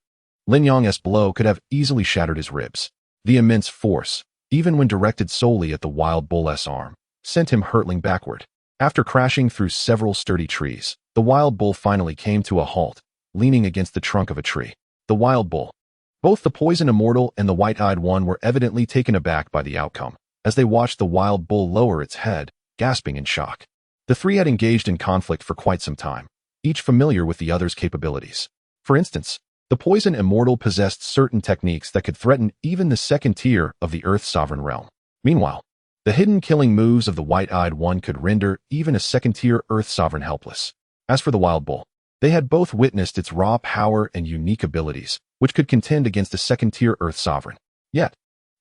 Lin Yang's blow could have easily shattered his ribs. The immense force, even when directed solely at the wild bull's arm, sent him hurtling backward. After crashing through several sturdy trees, the wild bull finally came to a halt, leaning against the trunk of a tree. The wild bull. Both the poison immortal and the white-eyed one were evidently taken aback by the outcome, as they watched the wild bull lower its head, gasping in shock. The three had engaged in conflict for quite some time, each familiar with the other's capabilities. For instance, the poison immortal possessed certain techniques that could threaten even the second tier of the Earth's sovereign realm. Meanwhile, the hidden killing moves of the white-eyed one could render even a second-tier Earth sovereign helpless. As for the wild bull, they had both witnessed its raw power and unique abilities, which could contend against a second-tier Earth sovereign. Yet,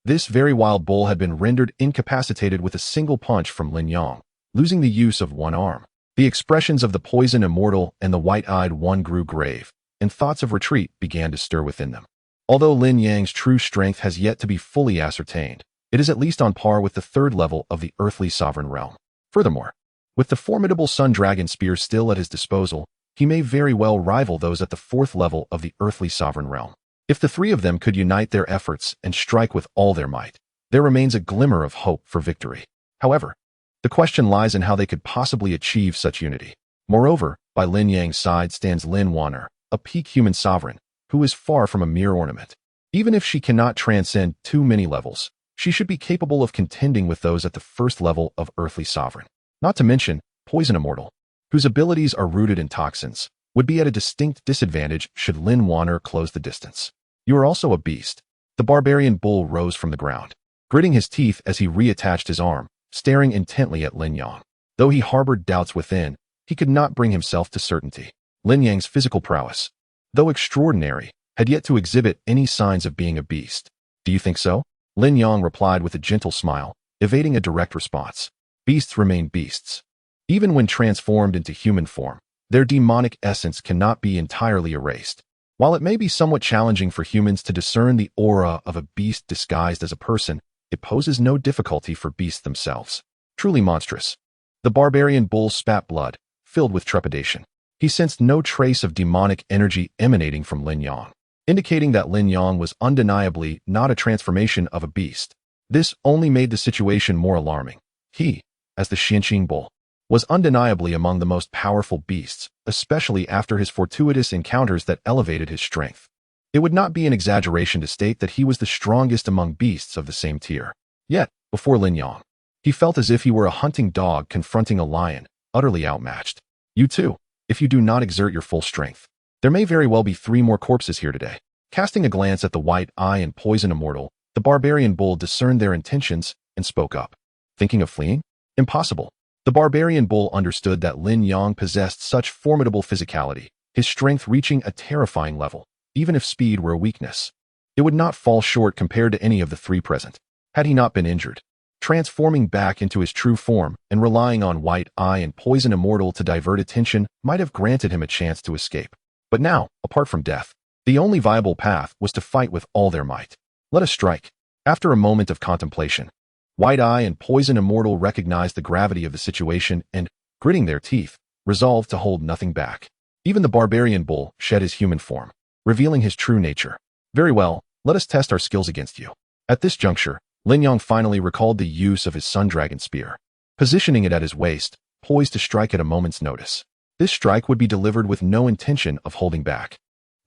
this very wild bull had been rendered incapacitated with a single punch from Lin Yang, losing the use of one arm. The expressions of the poison immortal and the white-eyed one grew grave, and thoughts of retreat began to stir within them. Although Lin Yang's true strength has yet to be fully ascertained, it is at least on par with the third level of the earthly sovereign realm. Furthermore, with the formidable sun dragon spear still at his disposal, he may very well rival those at the fourth level of the earthly sovereign realm. If the three of them could unite their efforts and strike with all their might, there remains a glimmer of hope for victory. However, the question lies in how they could possibly achieve such unity. Moreover, by Lin Yang's side stands Lin Wan'er, a peak human sovereign, who is far from a mere ornament. Even if she cannot transcend too many levels, she should be capable of contending with those at the first level of earthly sovereign. Not to mention, Poison Immortal, whose abilities are rooted in toxins, would be at a distinct disadvantage should Lin Wan'er close the distance. You are also a beast. The barbarian bull rose from the ground, gritting his teeth as he reattached his arm, staring intently at Lin Yang. Though he harbored doubts within, he could not bring himself to certainty. Lin Yang's physical prowess, though extraordinary, had yet to exhibit any signs of being a beast. Do you think so? Lin Yang replied with a gentle smile, evading a direct response. Beasts remain beasts. Even when transformed into human form, their demonic essence cannot be entirely erased. While it may be somewhat challenging for humans to discern the aura of a beast disguised as a person, it poses no difficulty for beasts themselves. Truly monstrous. The barbarian bull spat blood, filled with trepidation. He sensed no trace of demonic energy emanating from Lin Yang, indicating that Lin Yang was undeniably not a transformation of a beast. This only made the situation more alarming. He, as the Xianqing bull, was undeniably among the most powerful beasts, especially after his fortuitous encounters that elevated his strength. It would not be an exaggeration to state that he was the strongest among beasts of the same tier. Yet, before Lin Yang, he felt as if he were a hunting dog confronting a lion, utterly outmatched. You too, if you do not exert your full strength. There may very well be 3 more corpses here today. Casting a glance at the white eye and poison immortal, the barbarian bull discerned their intentions and spoke up. Thinking of fleeing? Impossible. The barbarian bull understood that Lin Yang possessed such formidable physicality, his strength reaching a terrifying level. Even if speed were a weakness, it would not fall short compared to any of the 3 present. Had he not been injured, transforming back into his true form and relying on white eye and poison immortal to divert attention might have granted him a chance to escape. But now, apart from death, the only viable path was to fight with all their might. Let us strike. After a moment of contemplation, White Eye and Poison Immortal recognized the gravity of the situation and, gritting their teeth, resolved to hold nothing back. Even the barbarian bull shed his human form, revealing his true nature. Very well, let us test our skills against you. At this juncture, Lin Yang finally recalled the use of his sun dragon spear, positioning it at his waist, poised to strike at a moment's notice. This strike would be delivered with no intention of holding back.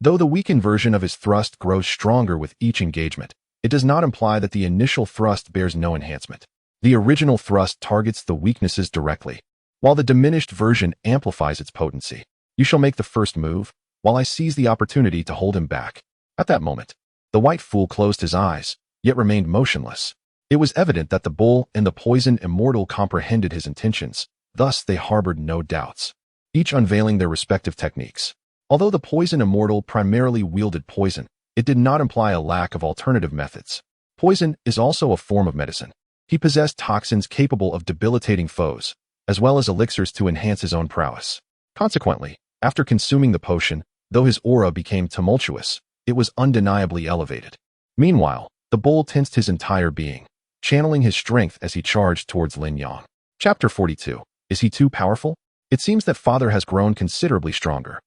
Though the weakened version of his thrust grows stronger with each engagement, it does not imply that the initial thrust bears no enhancement. The original thrust targets the weaknesses directly, while the diminished version amplifies its potency. You shall make the first move. while I seized the opportunity to hold him back. At that moment, the white fool closed his eyes, yet remained motionless. It was evident that the bull and the poison immortal comprehended his intentions, thus they harbored no doubts, each unveiling their respective techniques. Although the poison immortal primarily wielded poison, it did not imply a lack of alternative methods. Poison is also a form of medicine. He possessed toxins capable of debilitating foes, as well as elixirs to enhance his own prowess. Consequently, after consuming the potion, though his aura became tumultuous, it was undeniably elevated. Meanwhile, the bull tensed his entire being, channeling his strength as he charged towards Lin Yang. Chapter 42. Is he too powerful? It seems that father has grown considerably stronger.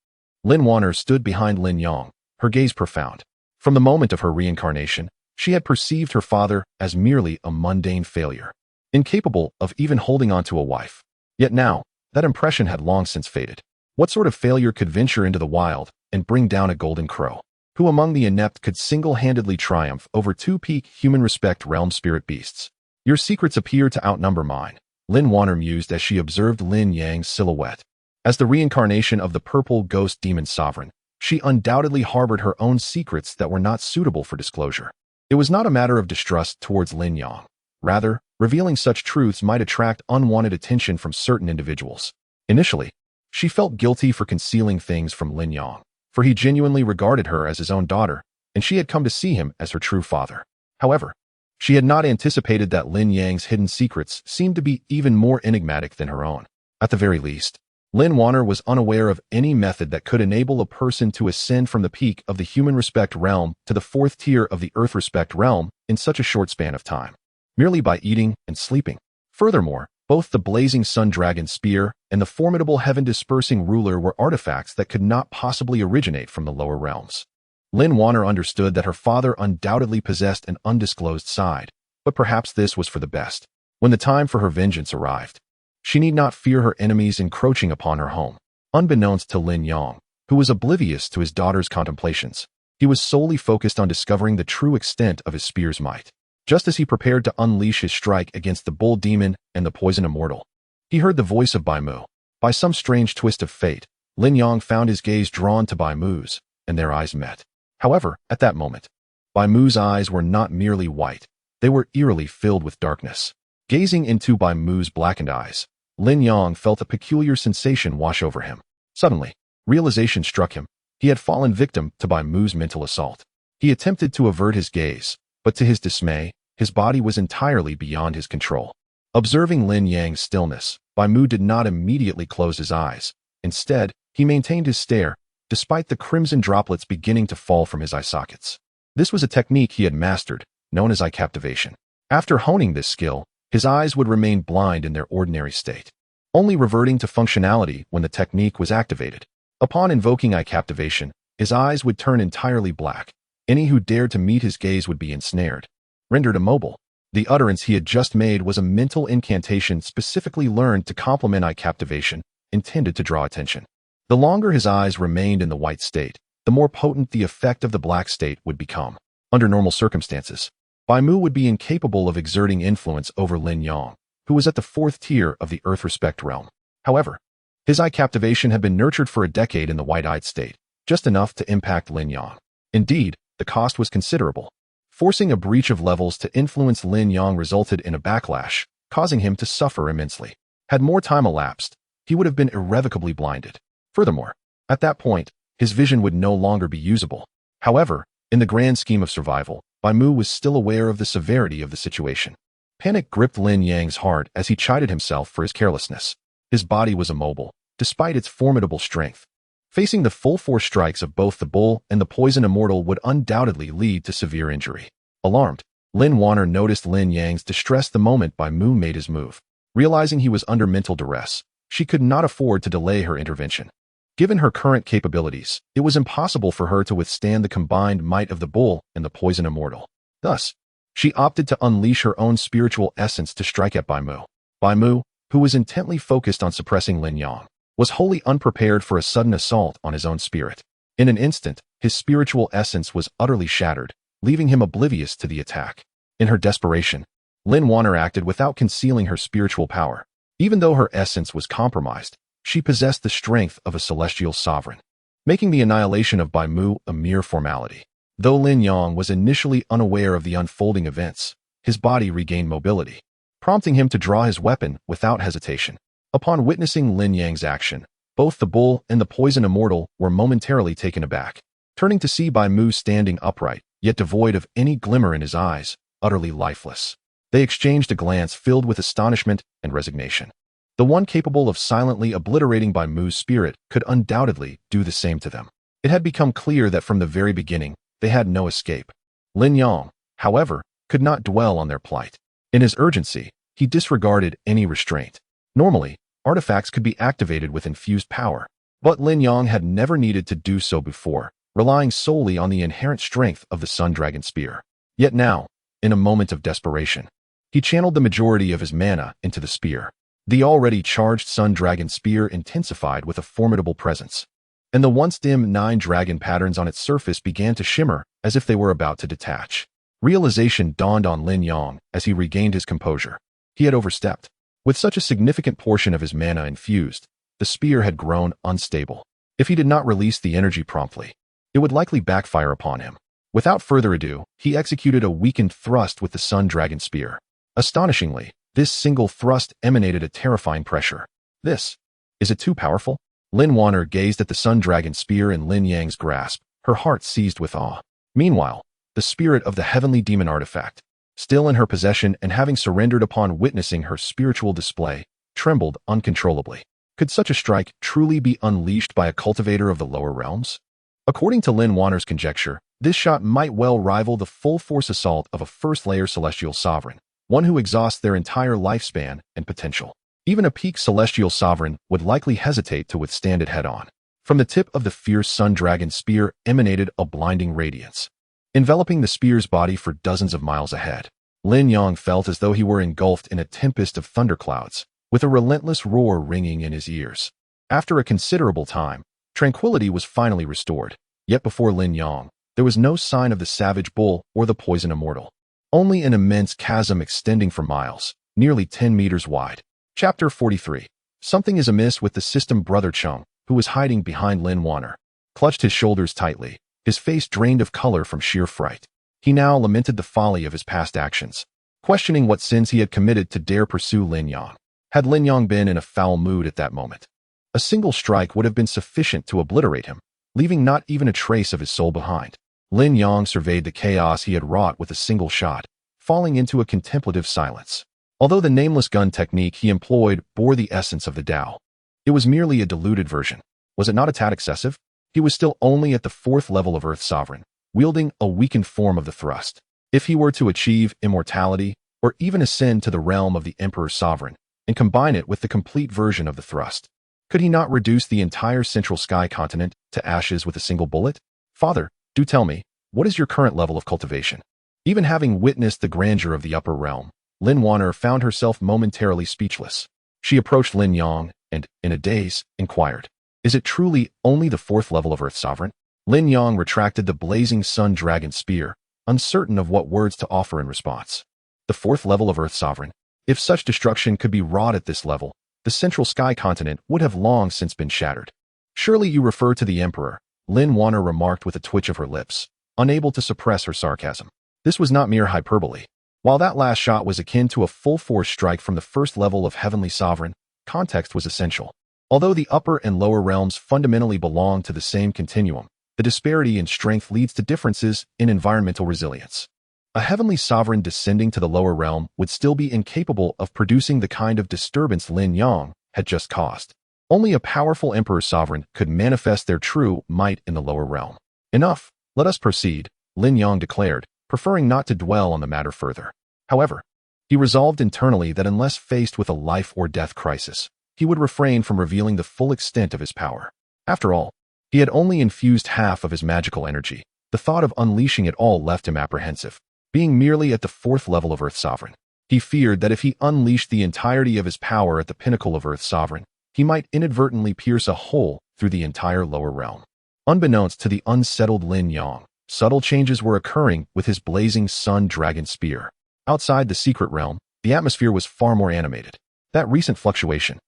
Lin Wan'er stood behind Lin Yang, her gaze profound. From the moment of her reincarnation, she had perceived her father as merely a mundane failure, incapable of even holding on to a wife. Yet now, that impression had long since faded. What sort of failure could venture into the wild and bring down a golden crow? Who among the inept could single-handedly triumph over two peak human respect realm spirit beasts? Your secrets appear to outnumber mine, Lin Wan'er mused as she observed Lin Yang's silhouette. As the reincarnation of the purple ghost demon sovereign, she undoubtedly harbored her own secrets that were not suitable for disclosure. It was not a matter of distrust towards Lin Yang. Rather, revealing such truths might attract unwanted attention from certain individuals. Initially, she felt guilty for concealing things from Lin Yang, for he genuinely regarded her as his own daughter, and she had come to see him as her true father. However, she had not anticipated that Lin Yang's hidden secrets seemed to be even more enigmatic than her own. At the very least, Lin Wan'er was unaware of any method that could enable a person to ascend from the peak of the human respect realm to the fourth tier of the earth respect realm in such a short span of time, merely by eating and sleeping. Furthermore, both the blazing sun dragon spear and the formidable heaven-dispersing ruler were artifacts that could not possibly originate from the lower realms. Lin Wan'er understood that her father undoubtedly possessed an undisclosed side, but perhaps this was for the best. When the time for her vengeance arrived, she need not fear her enemies encroaching upon her home. Unbeknownst to Lin Yang, who was oblivious to his daughter's contemplations, he was solely focused on discovering the true extent of his spear's might. Just as he prepared to unleash his strike against the bull demon and the poison immortal, he heard the voice of Bai Mu. By some strange twist of fate, Lin Yang found his gaze drawn to Bai Mu's, and their eyes met. However, at that moment, Bai Mu's eyes were not merely white, they were eerily filled with darkness. Gazing into Bai Mu's blackened eyes, Lin Yang felt a peculiar sensation wash over him. Suddenly, realization struck him. He had fallen victim to Bai Mu's mental assault. He attempted to avert his gaze, but to his dismay, his body was entirely beyond his control. Observing Lin Yang's stillness, Bai Mu did not immediately close his eyes. Instead, he maintained his stare, despite the crimson droplets beginning to fall from his eye sockets. This was a technique he had mastered, known as eye captivation. After honing this skill, his eyes would remain blind in their ordinary state, only reverting to functionality when the technique was activated. Upon invoking eye captivation, his eyes would turn entirely black. Any who dared to meet his gaze would be ensnared, rendered immobile. The utterance he had just made was a mental incantation specifically learned to complement eye captivation, intended to draw attention. The longer his eyes remained in the white state, the more potent the effect of the black state would become. Under normal circumstances, Bai Mu would be incapable of exerting influence over Lin Yang, who was at the fourth tier of the earth respect realm. However, his eye captivation had been nurtured for a decade in the white-eyed state, just enough to impact Lin Yang. Indeed, the cost was considerable. Forcing a breach of levels to influence Lin Yang resulted in a backlash, causing him to suffer immensely. Had more time elapsed, he would have been irrevocably blinded. Furthermore, at that point, his vision would no longer be usable. However, in the grand scheme of survival, Bai Mu was still aware of the severity of the situation. Panic gripped Lin Yang's heart as he chided himself for his carelessness. His body was immobile, despite its formidable strength. Facing the full force strikes of both the bull and the poison immortal would undoubtedly lead to severe injury. Alarmed, Lin Wan'er noticed Lin Yang's distress the moment Bai Mu made his move. Realizing he was under mental duress, she could not afford to delay her intervention. Given her current capabilities, it was impossible for her to withstand the combined might of the bull and the poison immortal. Thus, she opted to unleash her own spiritual essence to strike at Bai Mu. Bai Mu, who was intently focused on suppressing Lin Yang, was wholly unprepared for a sudden assault on his own spirit. In an instant, his spiritual essence was utterly shattered, leaving him oblivious to the attack. In her desperation, Lin Wan'er acted without concealing her spiritual power. Even though her essence was compromised, she possessed the strength of a celestial sovereign. making the annihilation of Bai Mu a mere formality. Though Lin Yang was initially unaware of the unfolding events, his body regained mobility, prompting him to draw his weapon without hesitation. Upon witnessing Lin Yang's action, both the bull and the poison immortal were momentarily taken aback, turning to see Bai Mu standing upright, yet devoid of any glimmer in his eyes, utterly lifeless. They exchanged a glance filled with astonishment and resignation. The one capable of silently obliterating Bai Mu's spirit could undoubtedly do the same to them. It had become clear that from the very beginning, they had no escape. Lin Yang, however, could not dwell on their plight. In his urgency, he disregarded any restraint. Normally, artifacts could be activated with infused power, but Lin Yang had never needed to do so before, relying solely on the inherent strength of the Sun Dragon Spear. Yet now, in a moment of desperation, he channeled the majority of his mana into the spear. The already charged Sun Dragon Spear intensified with a formidable presence, and the once dim 9 dragon patterns on its surface began to shimmer as if they were about to detach. Realization dawned on Lin Yang as he regained his composure. He had overstepped. With such a significant portion of his mana infused, the spear had grown unstable. If he did not release the energy promptly, it would likely backfire upon him. Without further ado, he executed a weakened thrust with the Sun Dragon Spear. Astonishingly, this single thrust emanated a terrifying pressure. Is it too powerful? Lin Wan'er gazed at the Sun Dragon Spear in Lin Yang's grasp, her heart seized with awe. Meanwhile, the spirit of the heavenly demon artifact, still in her possession and having surrendered upon witnessing her spiritual display, trembled uncontrollably. Could such a strike truly be unleashed by a cultivator of the lower realms? According to Lin Wan'er's conjecture, this shot might well rival the full-force assault of a first-layer celestial sovereign, one who exhausts their entire lifespan and potential. Even a peak celestial sovereign would likely hesitate to withstand it head-on. From the tip of the fierce Sun Dragon Spear emanated a blinding radiance, enveloping the spear's body for dozens of miles ahead. Lin Yang felt as though he were engulfed in a tempest of thunderclouds, with a relentless roar ringing in his ears. After a considerable time, tranquility was finally restored. Yet before Lin Yang, there was no sign of the savage bull or the poison immortal. Only an immense chasm extending for miles, nearly 10 meters wide. Chapter 43. Something is amiss with the system. Brother Chung, who was hiding behind Lin Wan'er, clutched his shoulders tightly, his face drained of color from sheer fright. He now lamented the folly of his past actions, questioning what sins he had committed to dare pursue Lin Yang. Had Lin Yang been in a foul mood at that moment, a single strike would have been sufficient to obliterate him, leaving not even a trace of his soul behind. Lin Yang surveyed the chaos he had wrought with a single shot, falling into a contemplative silence. Although the nameless gun technique he employed bore the essence of the Tao, it was merely a diluted version. Was it not a tad excessive? He was still only at the 4th level of Earth Sovereign, wielding a weakened form of the thrust. If he were to achieve immortality, or even ascend to the realm of the Emperor Sovereign, and combine it with the complete version of the thrust, could he not reduce the entire Central Sky continent to ashes with a single bullet? Father, do tell me, what is your current level of cultivation? Even having witnessed the grandeur of the upper realm, Lin Wan'er found herself momentarily speechless. She approached Lin Yang and, in a daze, inquired, "Is it truly only the 4th level of Earth Sovereign?" Lin Yang retracted the blazing Sun Dragon Spear, uncertain of what words to offer in response. The 4th level of Earth Sovereign? If such destruction could be wrought at this level, the Central Sky continent would have long since been shattered. Surely you refer to the Emperor, Lin Wan'er remarked with a twitch of her lips, unable to suppress her sarcasm. This was not mere hyperbole. While that last shot was akin to a full-force strike from the 1st level of Heavenly Sovereign, context was essential. Although the upper and lower realms fundamentally belong to the same continuum, the disparity in strength leads to differences in environmental resilience. A Heavenly Sovereign descending to the lower realm would still be incapable of producing the kind of disturbance Lin Yang had just caused. Only a powerful Emperor Sovereign could manifest their true might in the lower realm. Enough, let us proceed, Lin Yang declared, preferring not to dwell on the matter further. However, he resolved internally that unless faced with a life-or-death crisis, he would refrain from revealing the full extent of his power. After all, he had only infused half of his magical energy. The thought of unleashing it all left him apprehensive. Being merely at the 4th level of Earth Sovereign, he feared that if he unleashed the entirety of his power at the pinnacle of Earth Sovereign, he might inadvertently pierce a hole through the entire lower realm. Unbeknownst to the unsettled Lin Yang, subtle changes were occurring with his blazing Sun Dragon Spear. Outside the secret realm, the atmosphere was far more animated. That recent fluctuation,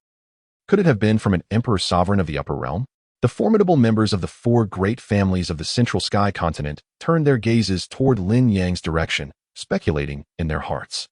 could it have been from an Emperor Sovereign of the upper realm? The formidable members of the four great families of the Central Sky continent turned their gazes toward Lin Yang's direction, speculating in their hearts.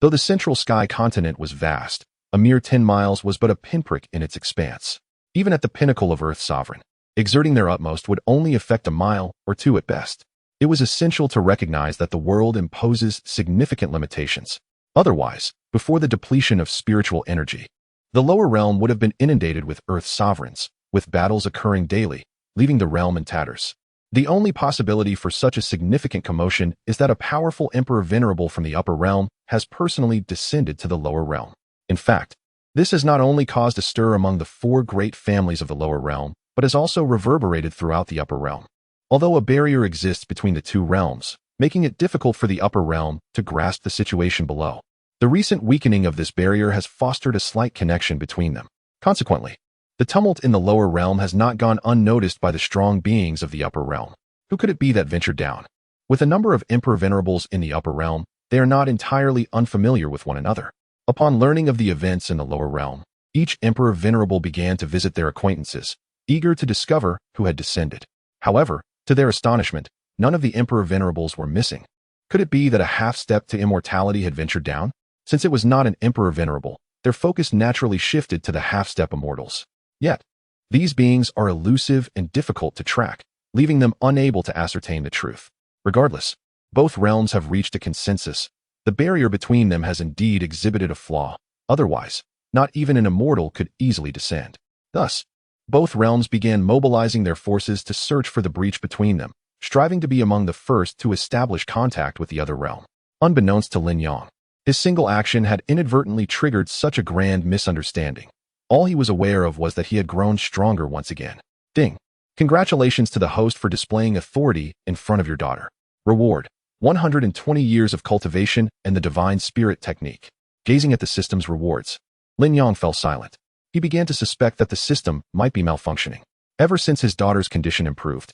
Though the Central Sky continent was vast, a mere 10 miles was but a pinprick in its expanse. Even at the pinnacle of Earth's sovereign, exerting their utmost would only affect a mile or two at best. It was essential to recognize that the world imposes significant limitations. Otherwise, before the depletion of spiritual energy, the lower realm would have been inundated with Earth's sovereigns, with battles occurring daily, leaving the realm in tatters. The only possibility for such a significant commotion is that a powerful Emperor Venerable from the upper realm has personally descended to the lower realm. In fact, this has not only caused a stir among the four great families of the lower realm, but has also reverberated throughout the upper realm. Although a barrier exists between the two realms, making it difficult for the upper realm to grasp the situation below, the recent weakening of this barrier has fostered a slight connection between them. Consequently, the tumult in the lower realm has not gone unnoticed by the strong beings of the upper realm. Who could it be that ventured down? With a number of Emperor Venerables in the upper realm, they are not entirely unfamiliar with one another. Upon learning of the events in the lower realm, each Emperor Venerable began to visit their acquaintances, eager to discover who had descended. However, to their astonishment, none of the Emperor Venerables were missing. Could it be that a half-step to immortality had ventured down? Since it was not an Emperor Venerable, their focus naturally shifted to the half-step immortals. Yet, these beings are elusive and difficult to track, leaving them unable to ascertain the truth. Regardless, both realms have reached a consensus. The barrier between them has indeed exhibited a flaw. Otherwise, not even an immortal could easily descend. Thus, both realms began mobilizing their forces to search for the breach between them, striving to be among the first to establish contact with the other realm. Unbeknownst to Lin Yang, his single action had inadvertently triggered such a grand misunderstanding. All he was aware of was that he had grown stronger once again. Ding! Congratulations to the host for displaying authority in front of your daughter. Reward: 120 years of cultivation and the divine spirit technique. Gazing at the system's rewards, Lin Yang fell silent. He began to suspect that the system might be malfunctioning. Ever since his daughter's condition improved,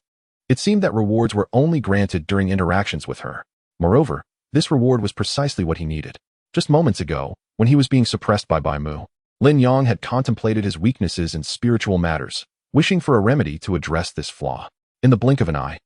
it seemed that rewards were only granted during interactions with her. Moreover, this reward was precisely what he needed. Just moments ago, when he was being suppressed by Bai Mu, Lin Yang had contemplated his weaknesses in spiritual matters, wishing for a remedy to address this flaw. In the blink of an eye,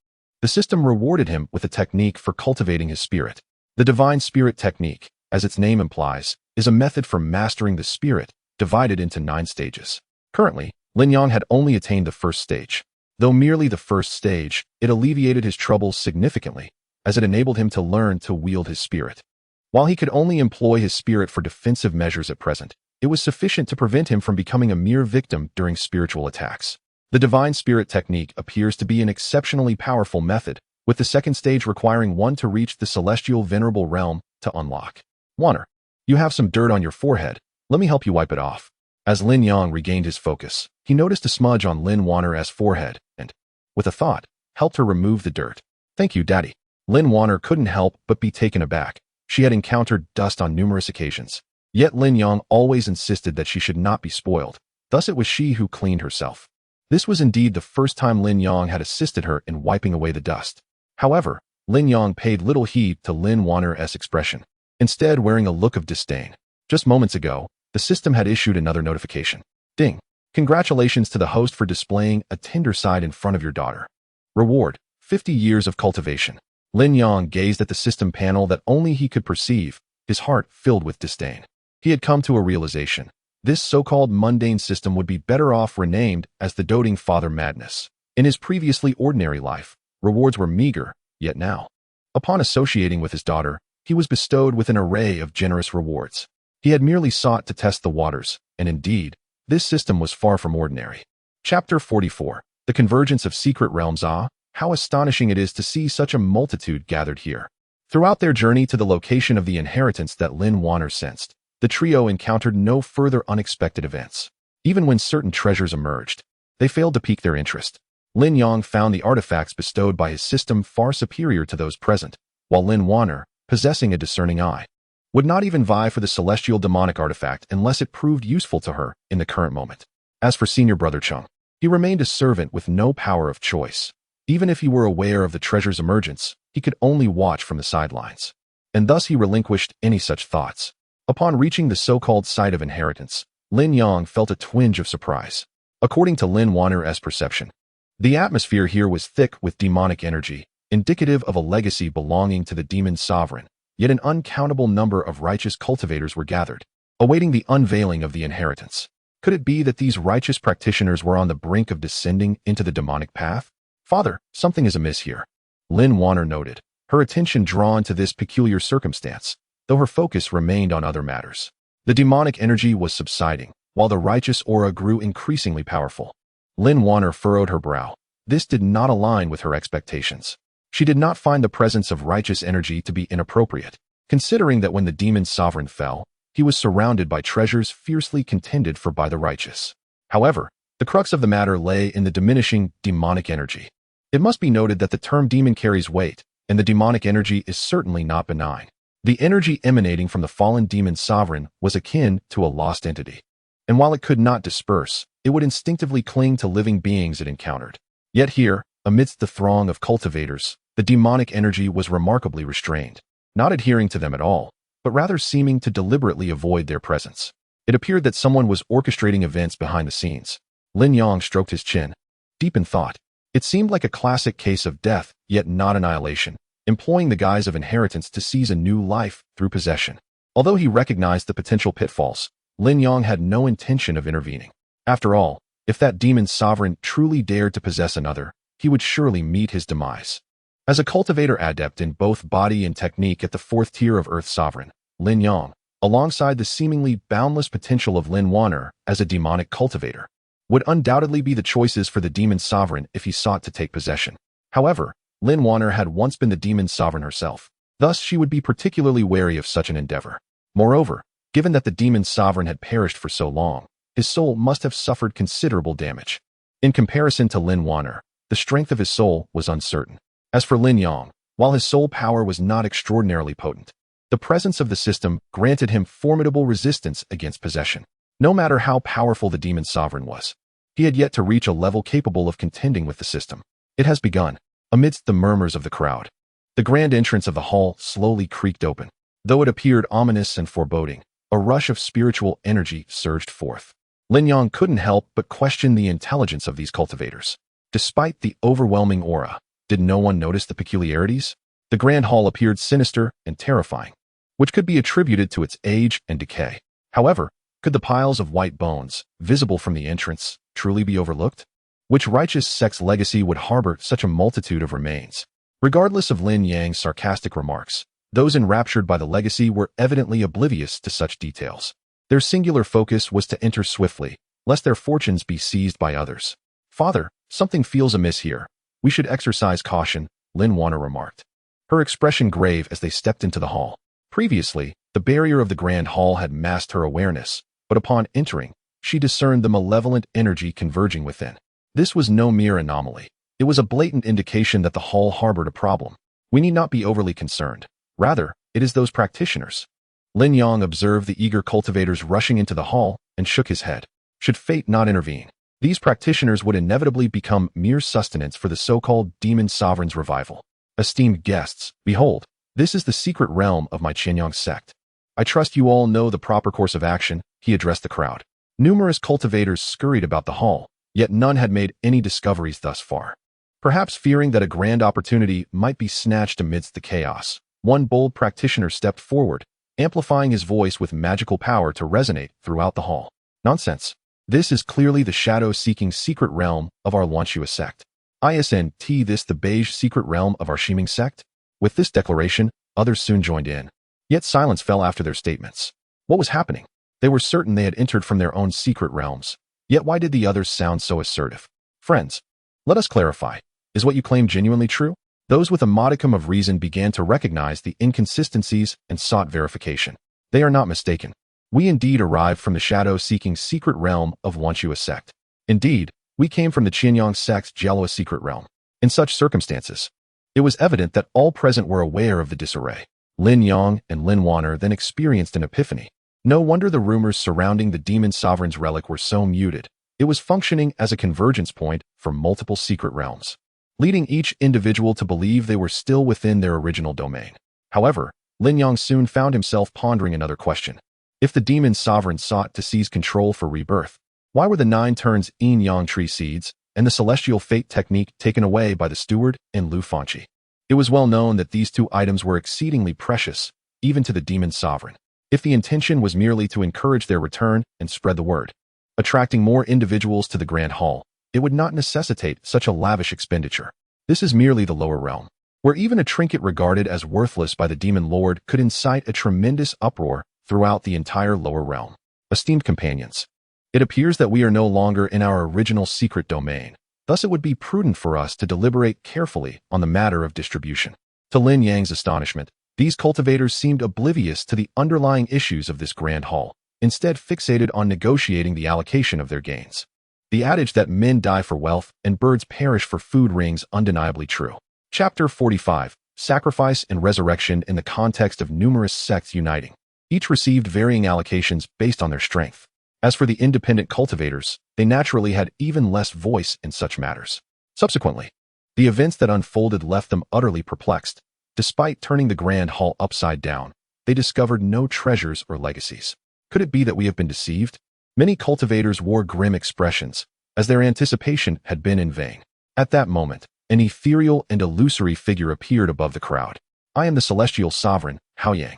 the system rewarded him with a technique for cultivating his spirit. The divine spirit technique, as its name implies, is a method for mastering the spirit, divided into 9 stages. Currently, Lin Yang had only attained the first stage. Though merely the first stage, it alleviated his troubles significantly, as it enabled him to learn to wield his spirit. While he could only employ his spirit for defensive measures at present, it was sufficient to prevent him from becoming a mere victim during spiritual attacks. The divine spirit technique appears to be an exceptionally powerful method, with the second stage requiring one to reach the celestial venerable realm to unlock. Wan'er, you have some dirt on your forehead. Let me help you wipe it off. As Lin Yang regained his focus, he noticed a smudge on Lin Wan'er's forehead and, with a thought, helped her remove the dirt. Thank you, Daddy. Lin Wan'er couldn't help but be taken aback. She had encountered dust on numerous occasions. Yet Lin Yang always insisted that she should not be spoiled. Thus it was she who cleaned herself. This was indeed the first time Lin Yang had assisted her in wiping away the dust. However, Lin Yang paid little heed to Lin Wan'er's expression, instead wearing a look of disdain. Just moments ago, the system had issued another notification. Ding! Congratulations to the host for displaying a tender side in front of your daughter. Reward: 50 years of cultivation. Lin Yang gazed at the system panel that only he could perceive, his heart filled with disdain. He had come to a realization. This so-called mundane system would be better off renamed as the Doting Father Madness. In his previously ordinary life, rewards were meager, yet now, upon associating with his daughter, he was bestowed with an array of generous rewards. He had merely sought to test the waters, and indeed, this system was far from ordinary. Chapter 44. The Convergence of Secret Realms. Ah, how astonishing it is to see such a multitude gathered here. Throughout their journey to the location of the inheritance that Lin Wan'er sensed, the trio encountered no further unexpected events. Even when certain treasures emerged, they failed to pique their interest. Lin Yang found the artifacts bestowed by his system far superior to those present, while Lin Wan'er, possessing a discerning eye, would not even vie for the celestial demonic artifact unless it proved useful to her in the current moment. As for senior brother Chung, he remained a servant with no power of choice. Even if he were aware of the treasure's emergence, he could only watch from the sidelines. And thus he relinquished any such thoughts. Upon reaching the so-called site of inheritance, Lin Yang felt a twinge of surprise. According to Lin Wan'er's perception, the atmosphere here was thick with demonic energy, indicative of a legacy belonging to the demon sovereign, yet an uncountable number of righteous cultivators were gathered, awaiting the unveiling of the inheritance. Could it be that these righteous practitioners were on the brink of descending into the demonic path? Father, something is amiss here, Lin Wan'er noted, her attention drawn to this peculiar circumstance, though her focus remained on other matters. The demonic energy was subsiding, while the righteous aura grew increasingly powerful. Lin Wan'er furrowed her brow. This did not align with her expectations. She did not find the presence of righteous energy to be inappropriate, considering that when the demon sovereign fell, he was surrounded by treasures fiercely contended for by the righteous. However, the crux of the matter lay in the diminishing demonic energy. It must be noted that the term demon carries weight, and the demonic energy is certainly not benign. The energy emanating from the fallen demon sovereign was akin to a lost entity. And while it could not disperse, it would instinctively cling to living beings it encountered. Yet here, amidst the throng of cultivators, the demonic energy was remarkably restrained, not adhering to them at all, but rather seeming to deliberately avoid their presence. It appeared that someone was orchestrating events behind the scenes. Lin Yang stroked his chin, deep in thought. It seemed like a classic case of death, yet not annihilation, employing the guise of inheritance to seize a new life through possession. Although he recognized the potential pitfalls, Lin Yang had no intention of intervening. After all, if that demon sovereign truly dared to possess another, he would surely meet his demise. As a cultivator adept in both body and technique at the fourth tier of Earth Sovereign, Lin Yang, alongside the seemingly boundless potential of Lin Wan'er as a demonic cultivator, would undoubtedly be the choices for the demon sovereign if he sought to take possession. However, Lin Wan'er had once been the demon sovereign herself, thus she would be particularly wary of such an endeavor. Moreover, given that the demon sovereign had perished for so long, his soul must have suffered considerable damage. In comparison to Lin Wan'er, the strength of his soul was uncertain. As for Lin Yang, while his soul power was not extraordinarily potent, the presence of the system granted him formidable resistance against possession. No matter how powerful the demon sovereign was, he had yet to reach a level capable of contending with the system. It has begun. Amidst the murmurs of the crowd, the grand entrance of the hall slowly creaked open. Though it appeared ominous and foreboding, a rush of spiritual energy surged forth. Lin Yang couldn't help but question the intelligence of these cultivators. Despite the overwhelming aura, did no one notice the peculiarities? The grand hall appeared sinister and terrifying, which could be attributed to its age and decay. However, could the piles of white bones, visible from the entrance, truly be overlooked? Which righteous sect's legacy would harbor such a multitude of remains? Regardless of Lin Yang's sarcastic remarks, those enraptured by the legacy were evidently oblivious to such details. Their singular focus was to enter swiftly, lest their fortunes be seized by others. Father, something feels amiss here. We should exercise caution, Lin Wan'er remarked, her expression grave as they stepped into the hall. Previously, the barrier of the grand hall had masked her awareness, but upon entering, she discerned the malevolent energy converging within. This was no mere anomaly. It was a blatant indication that the hall harbored a problem. We need not be overly concerned. Rather, it is those practitioners. Lin Yang observed the eager cultivators rushing into the hall and shook his head. Should fate not intervene, these practitioners would inevitably become mere sustenance for the so-called demon sovereign's revival. Esteemed guests, behold, this is the secret realm of my Qianyang sect. I trust you all know the proper course of action, he addressed the crowd. Numerous cultivators scurried about the hall, yet none had made any discoveries thus far. Perhaps fearing that a grand opportunity might be snatched amidst the chaos, one bold practitioner stepped forward, amplifying his voice with magical power to resonate throughout the hall. Nonsense. This is clearly the shadow-seeking secret realm of our Lin Wan'er sect. Isn't this the beige secret realm of our Shiming sect? With this declaration, others soon joined in. Yet silence fell after their statements. What was happening? They were certain they had entered from their own secret realms. Yet why did the others sound so assertive? Friends, let us clarify. Is what you claim genuinely true? Those with a modicum of reason began to recognize the inconsistencies and sought verification. They are not mistaken. We indeed arrived from the shadow-seeking secret realm of Lin Wan'er sect. Indeed, we came from the Qianyang sect's Jialua secret realm. In such circumstances, it was evident that all present were aware of the disarray. Lin Yang and Lin Wan'er then experienced an epiphany. No wonder the rumors surrounding the demon sovereign's relic were so muted. It was functioning as a convergence point for multiple secret realms, leading each individual to believe they were still within their original domain. However, Lin Yang soon found himself pondering another question. If the demon sovereign sought to seize control for rebirth, Why were the 9 turns yin yang tree seeds and the celestial fate technique taken away by the steward and Lu Fanqi? It was well known that these 2 items were exceedingly precious, even to the demon sovereign. If the intention was merely to encourage their return and spread the word, attracting more individuals to the Grand Hall, it would not necessitate such a lavish expenditure. This is merely the lower realm, where even a trinket regarded as worthless by the demon lord could incite a tremendous uproar throughout the entire lower realm. Esteemed companions, it appears that we are no longer in our original secret domain. Thus it would be prudent for us to deliberate carefully on the matter of distribution. To Lin Yang's astonishment, these cultivators seemed oblivious to the underlying issues of this Grand Hall, instead fixated on negotiating the allocation of their gains. The adage that men die for wealth and birds perish for food rings undeniably true. Chapter 45. Sacrifice and Resurrection in the context of numerous sects uniting. Each received varying allocations based on their strength. As for the independent cultivators, they naturally had even less voice in such matters. Subsequently, the events that unfolded left them utterly perplexed. Despite turning the Grand Hall upside down, they discovered no treasures or legacies. Could it be that we have been deceived? Many cultivators wore grim expressions, as their anticipation had been in vain. At that moment, an ethereal and illusory figure appeared above the crowd. I am the celestial sovereign, Hao Yang.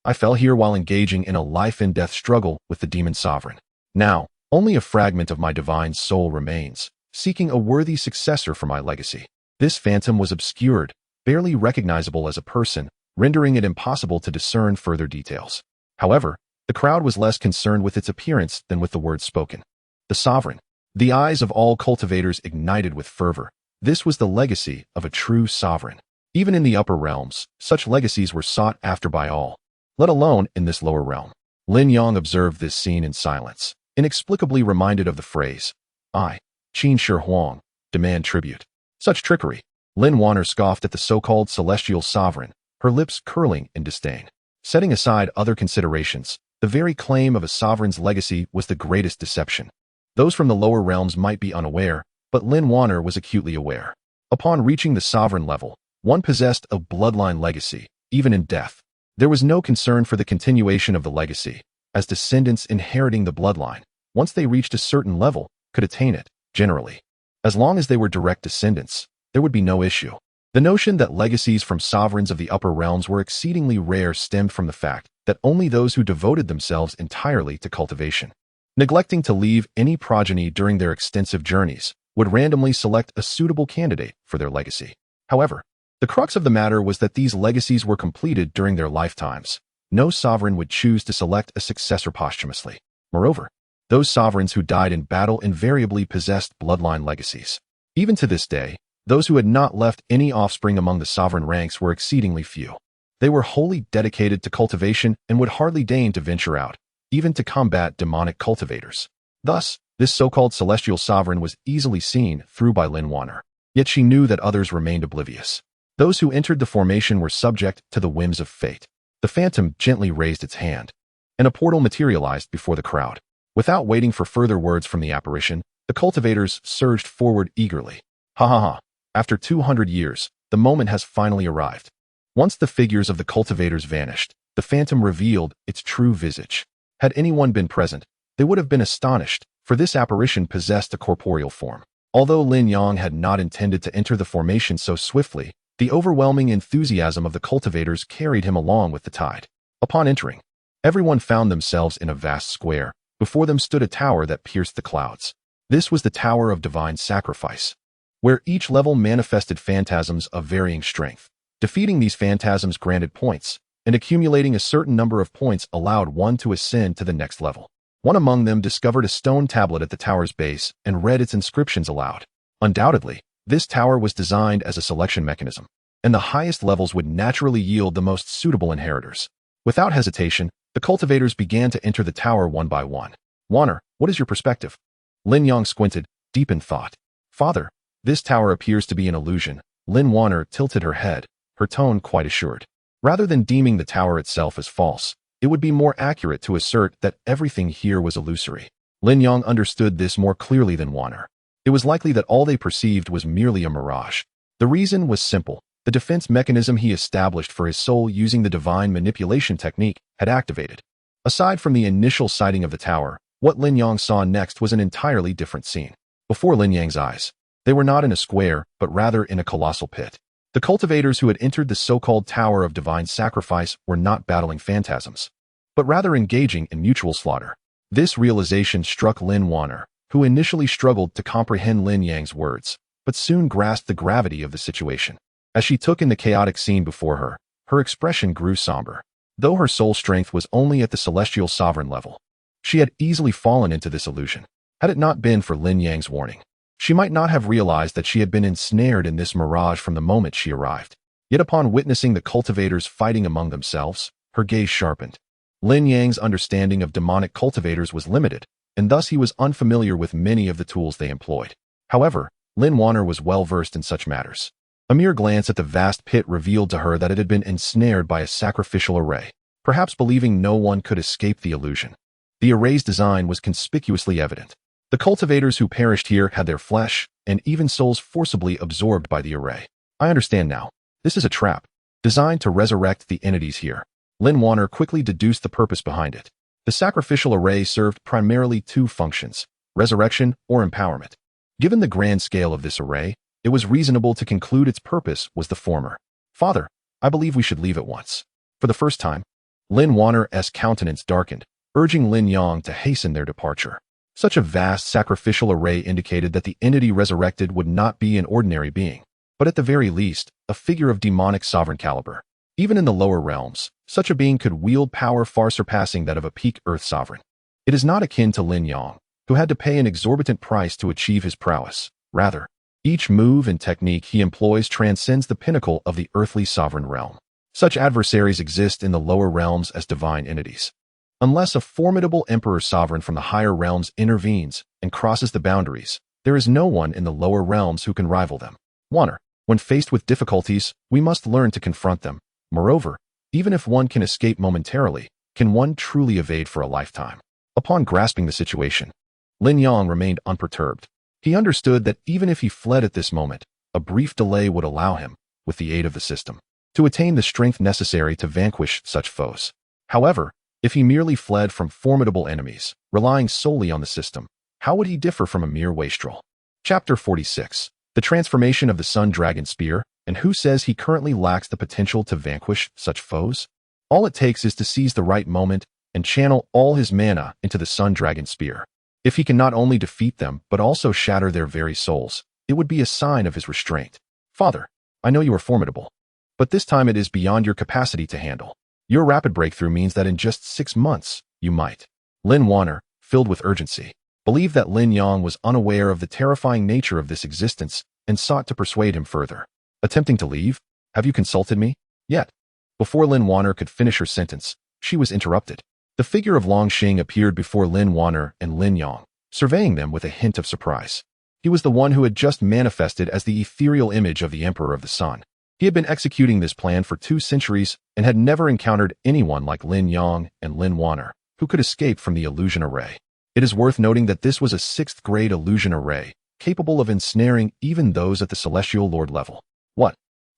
I fell here while engaging in a life-and-death struggle with the demon sovereign. Now, only a fragment of my divine soul remains, seeking a worthy successor for my legacy. This phantom was obscured, barely recognizable as a person, rendering it impossible to discern further details. However, the crowd was less concerned with its appearance than with the words spoken. The sovereign. The eyes of all cultivators ignited with fervor. This was the legacy of a true sovereign. Even in the upper realms, such legacies were sought after by all, let alone in this lower realm. Lin Yang observed this scene in silence, inexplicably reminded of the phrase, I, Qin Shi Huang, demand tribute. Such trickery. Lin Wan'er scoffed at the so-called celestial sovereign, her lips curling in disdain. Setting aside other considerations, the very claim of a sovereign's legacy was the greatest deception. Those from the lower realms might be unaware, but Lin Wan'er was acutely aware. Upon reaching the sovereign level, one possessed a bloodline legacy, even in death. There was no concern for the continuation of the legacy, as descendants inheriting the bloodline, once they reached a certain level, could attain it, generally. As long as they were direct descendants, there would be no issue. The notion that legacies from sovereigns of the upper realms were exceedingly rare stemmed from the fact that only those who devoted themselves entirely to cultivation, neglecting to leave any progeny during their extensive journeys, would randomly select a suitable candidate for their legacy. However, the crux of the matter was that these legacies were completed during their lifetimes. No sovereign would choose to select a successor posthumously. Moreover, those sovereigns who died in battle invariably possessed bloodline legacies. Even to this day, those who had not left any offspring among the sovereign ranks were exceedingly few. They were wholly dedicated to cultivation and would hardly deign to venture out, even to combat demonic cultivators. Thus, this so-called celestial sovereign was easily seen through by Lin Wan'er. Yet she knew that others remained oblivious. Those who entered the formation were subject to the whims of fate. The phantom gently raised its hand, and a portal materialized before the crowd. Without waiting for further words from the apparition, the cultivators surged forward eagerly. Ha ha ha. After 200 years, the moment has finally arrived. Once the figures of the cultivators vanished, the phantom revealed its true visage. Had anyone been present, they would have been astonished, for this apparition possessed a corporeal form. Although Lin Yang had not intended to enter the formation so swiftly, the overwhelming enthusiasm of the cultivators carried him along with the tide. Upon entering, everyone found themselves in a vast square. Before them stood a tower that pierced the clouds. This was the Tower of Divine Sacrifice, where each level manifested phantasms of varying strength. Defeating these phantasms granted points, and accumulating a certain number of points allowed one to ascend to the next level. One among them discovered a stone tablet at the tower's base and read its inscriptions aloud. Undoubtedly, this tower was designed as a selection mechanism, and the highest levels would naturally yield the most suitable inheritors. Without hesitation, the cultivators began to enter the tower one by one. Wan'er, what is your perspective? Lin Yang squinted, deep in thought. Father, this tower appears to be an illusion. Lin Wan'er tilted her head, her tone quite assured. Rather than deeming the tower itself as false, it would be more accurate to assert that everything here was illusory. Lin Yang understood this more clearly than Wan'er. It was likely that all they perceived was merely a mirage. The reason was simple. The defense mechanism he established for his soul using the divine manipulation technique had activated. Aside from the initial sighting of the tower, What Lin Yang saw next was an entirely different scene. Before Lin Yang's eyes, they were not in a square, but rather in a colossal pit. The cultivators who had entered the so-called Tower of Divine Sacrifice were not battling phantasms, but rather engaging in mutual slaughter. This realization struck Lin Wan'er, who initially struggled to comprehend Lin Yang's words, but soon grasped the gravity of the situation. As she took in the chaotic scene before her, her expression grew somber. Though her soul strength was only at the celestial sovereign level, she had easily fallen into this illusion. Had it not been for Lin Yang's warning, she might not have realized that she had been ensnared in this mirage from the moment she arrived. Yet upon witnessing the cultivators fighting among themselves, her gaze sharpened. Lin Yang's understanding of demonic cultivators was limited, and thus he was unfamiliar with many of the tools they employed. However, Lin Wan'er was well versed in such matters. A mere glance at the vast pit revealed to her that it had been ensnared by a sacrificial array, perhaps believing no one could escape the illusion. The array's design was conspicuously evident. The cultivators who perished here had their flesh and even souls forcibly absorbed by the array. I understand now. This is a trap, designed to resurrect the entities here. Lin Wan'er quickly deduced the purpose behind it. The sacrificial array served primarily two functions: resurrection or empowerment. Given the grand scale of this array, it was reasonable to conclude its purpose was the former. Father, I believe we should leave at once. For the first time, Lin Wan'er's countenance darkened, urging Lin Yang to hasten their departure. Such a vast sacrificial array indicated that the entity resurrected would not be an ordinary being, but at the very least, a figure of demonic sovereign caliber. Even in the lower realms, such a being could wield power far surpassing that of a peak Earth sovereign. It is not akin to Lin Yang, who had to pay an exorbitant price to achieve his prowess. Rather, each move and technique he employs transcends the pinnacle of the earthly sovereign realm. Such adversaries exist in the lower realms as divine entities. Unless a formidable emperor sovereign from the higher realms intervenes and crosses the boundaries, there is no one in the lower realms who can rival them. Wan'er, when faced with difficulties, we must learn to confront them. Moreover, even if one can escape momentarily, can one truly evade for a lifetime? Upon grasping the situation, Lin Yang remained unperturbed. He understood that even if he fled at this moment, a brief delay would allow him, with the aid of the system, to attain the strength necessary to vanquish such foes. However, if he merely fled from formidable enemies, relying solely on the system, how would he differ from a mere wastrel? Chapter 46. The transformation of the Sun Dragon Spear, and who says he currently lacks the potential to vanquish such foes? All it takes is to seize the right moment and channel all his mana into the Sun Dragon Spear. If he can not only defeat them, but also shatter their very souls, it would be a sign of his restraint. Father, I know you are formidable, but this time it is beyond your capacity to handle. Your rapid breakthrough means that in just 6 months, you might. Lin Wan'er, filled with urgency, believed that Lin Yang was unaware of the terrifying nature of this existence and sought to persuade him further. Attempting to leave? Have you consulted me? Yet. Before Lin Wan'er could finish her sentence, she was interrupted. The figure of Long Xing appeared before Lin Wan'er and Lin Yang, surveying them with a hint of surprise. He was the one who had just manifested as the ethereal image of the Emperor of the Sun. He had been executing this plan for 2 centuries and had never encountered anyone like Lin Yang and Lin Wan'er, who could escape from the illusion array. It is worth noting that this was a 6th grade illusion array, capable of ensnaring even those at the Celestial Lord level. What?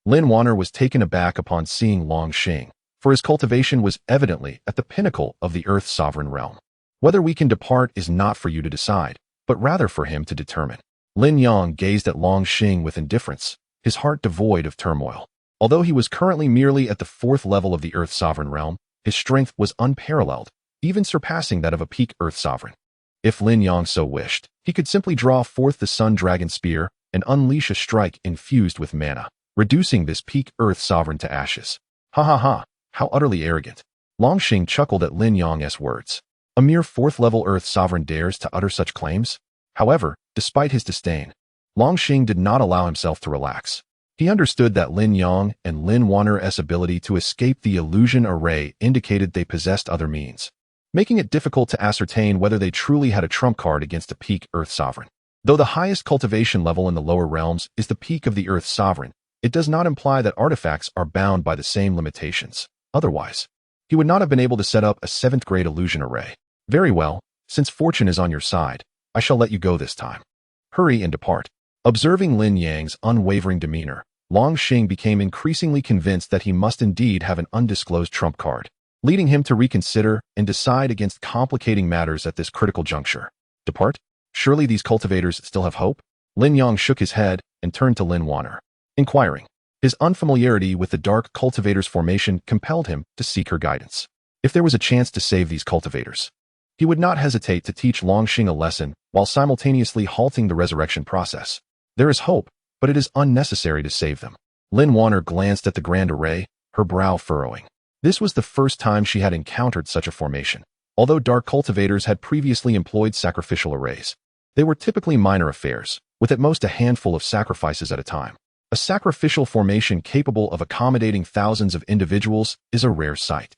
Lin Wan'er was taken aback upon seeing Long Xing, for his cultivation was evidently at the pinnacle of the Earth's sovereign realm. Whether we can depart is not for you to decide, but rather for him to determine. Lin Yang gazed at Long Xing with indifference, his heart devoid of turmoil. Although he was currently merely at the 4th level of the Earth's sovereign realm, his strength was unparalleled, even surpassing that of a peak Earth sovereign. If Lin Yang so wished, he could simply draw forth the Sun Dragon Spear and unleash a strike infused with mana, reducing this peak Earth sovereign to ashes. Ha ha ha, how utterly arrogant. Long Xing chuckled at Lin Yang's words. A mere 4th level Earth sovereign dares to utter such claims? However, despite his disdain, Long Xing did not allow himself to relax. He understood that Lin Yang and Lin Wan'er's ability to escape the illusion array indicated they possessed other means, making it difficult to ascertain whether they truly had a trump card against a peak Earth sovereign. Though the highest cultivation level in the lower realms is the peak of the Earth sovereign, it does not imply that artifacts are bound by the same limitations. Otherwise, he would not have been able to set up a 7th grade illusion array. Very well, since fortune is on your side, I shall let you go this time. Hurry and depart. Observing Lin Yang's unwavering demeanor, Long Xing became increasingly convinced that he must indeed have an undisclosed trump card. leading him to reconsider and decide against complicating matters at this critical juncture. Depart? Surely these cultivators still have hope? Lin Yang shook his head and turned to Lin Wan'er, inquiring. His unfamiliarity with the dark cultivators' formation compelled him to seek her guidance. If there was a chance to save these cultivators, he would not hesitate to teach Longxing a lesson while simultaneously halting the resurrection process. There is hope, but it is unnecessary to save them. Lin Wan'er glanced at the grand array, her brow furrowing. This was the first time she had encountered such a formation. Although dark cultivators had previously employed sacrificial arrays, they were typically minor affairs, with at most a handful of sacrifices at a time. A sacrificial formation capable of accommodating thousands of individuals is a rare sight.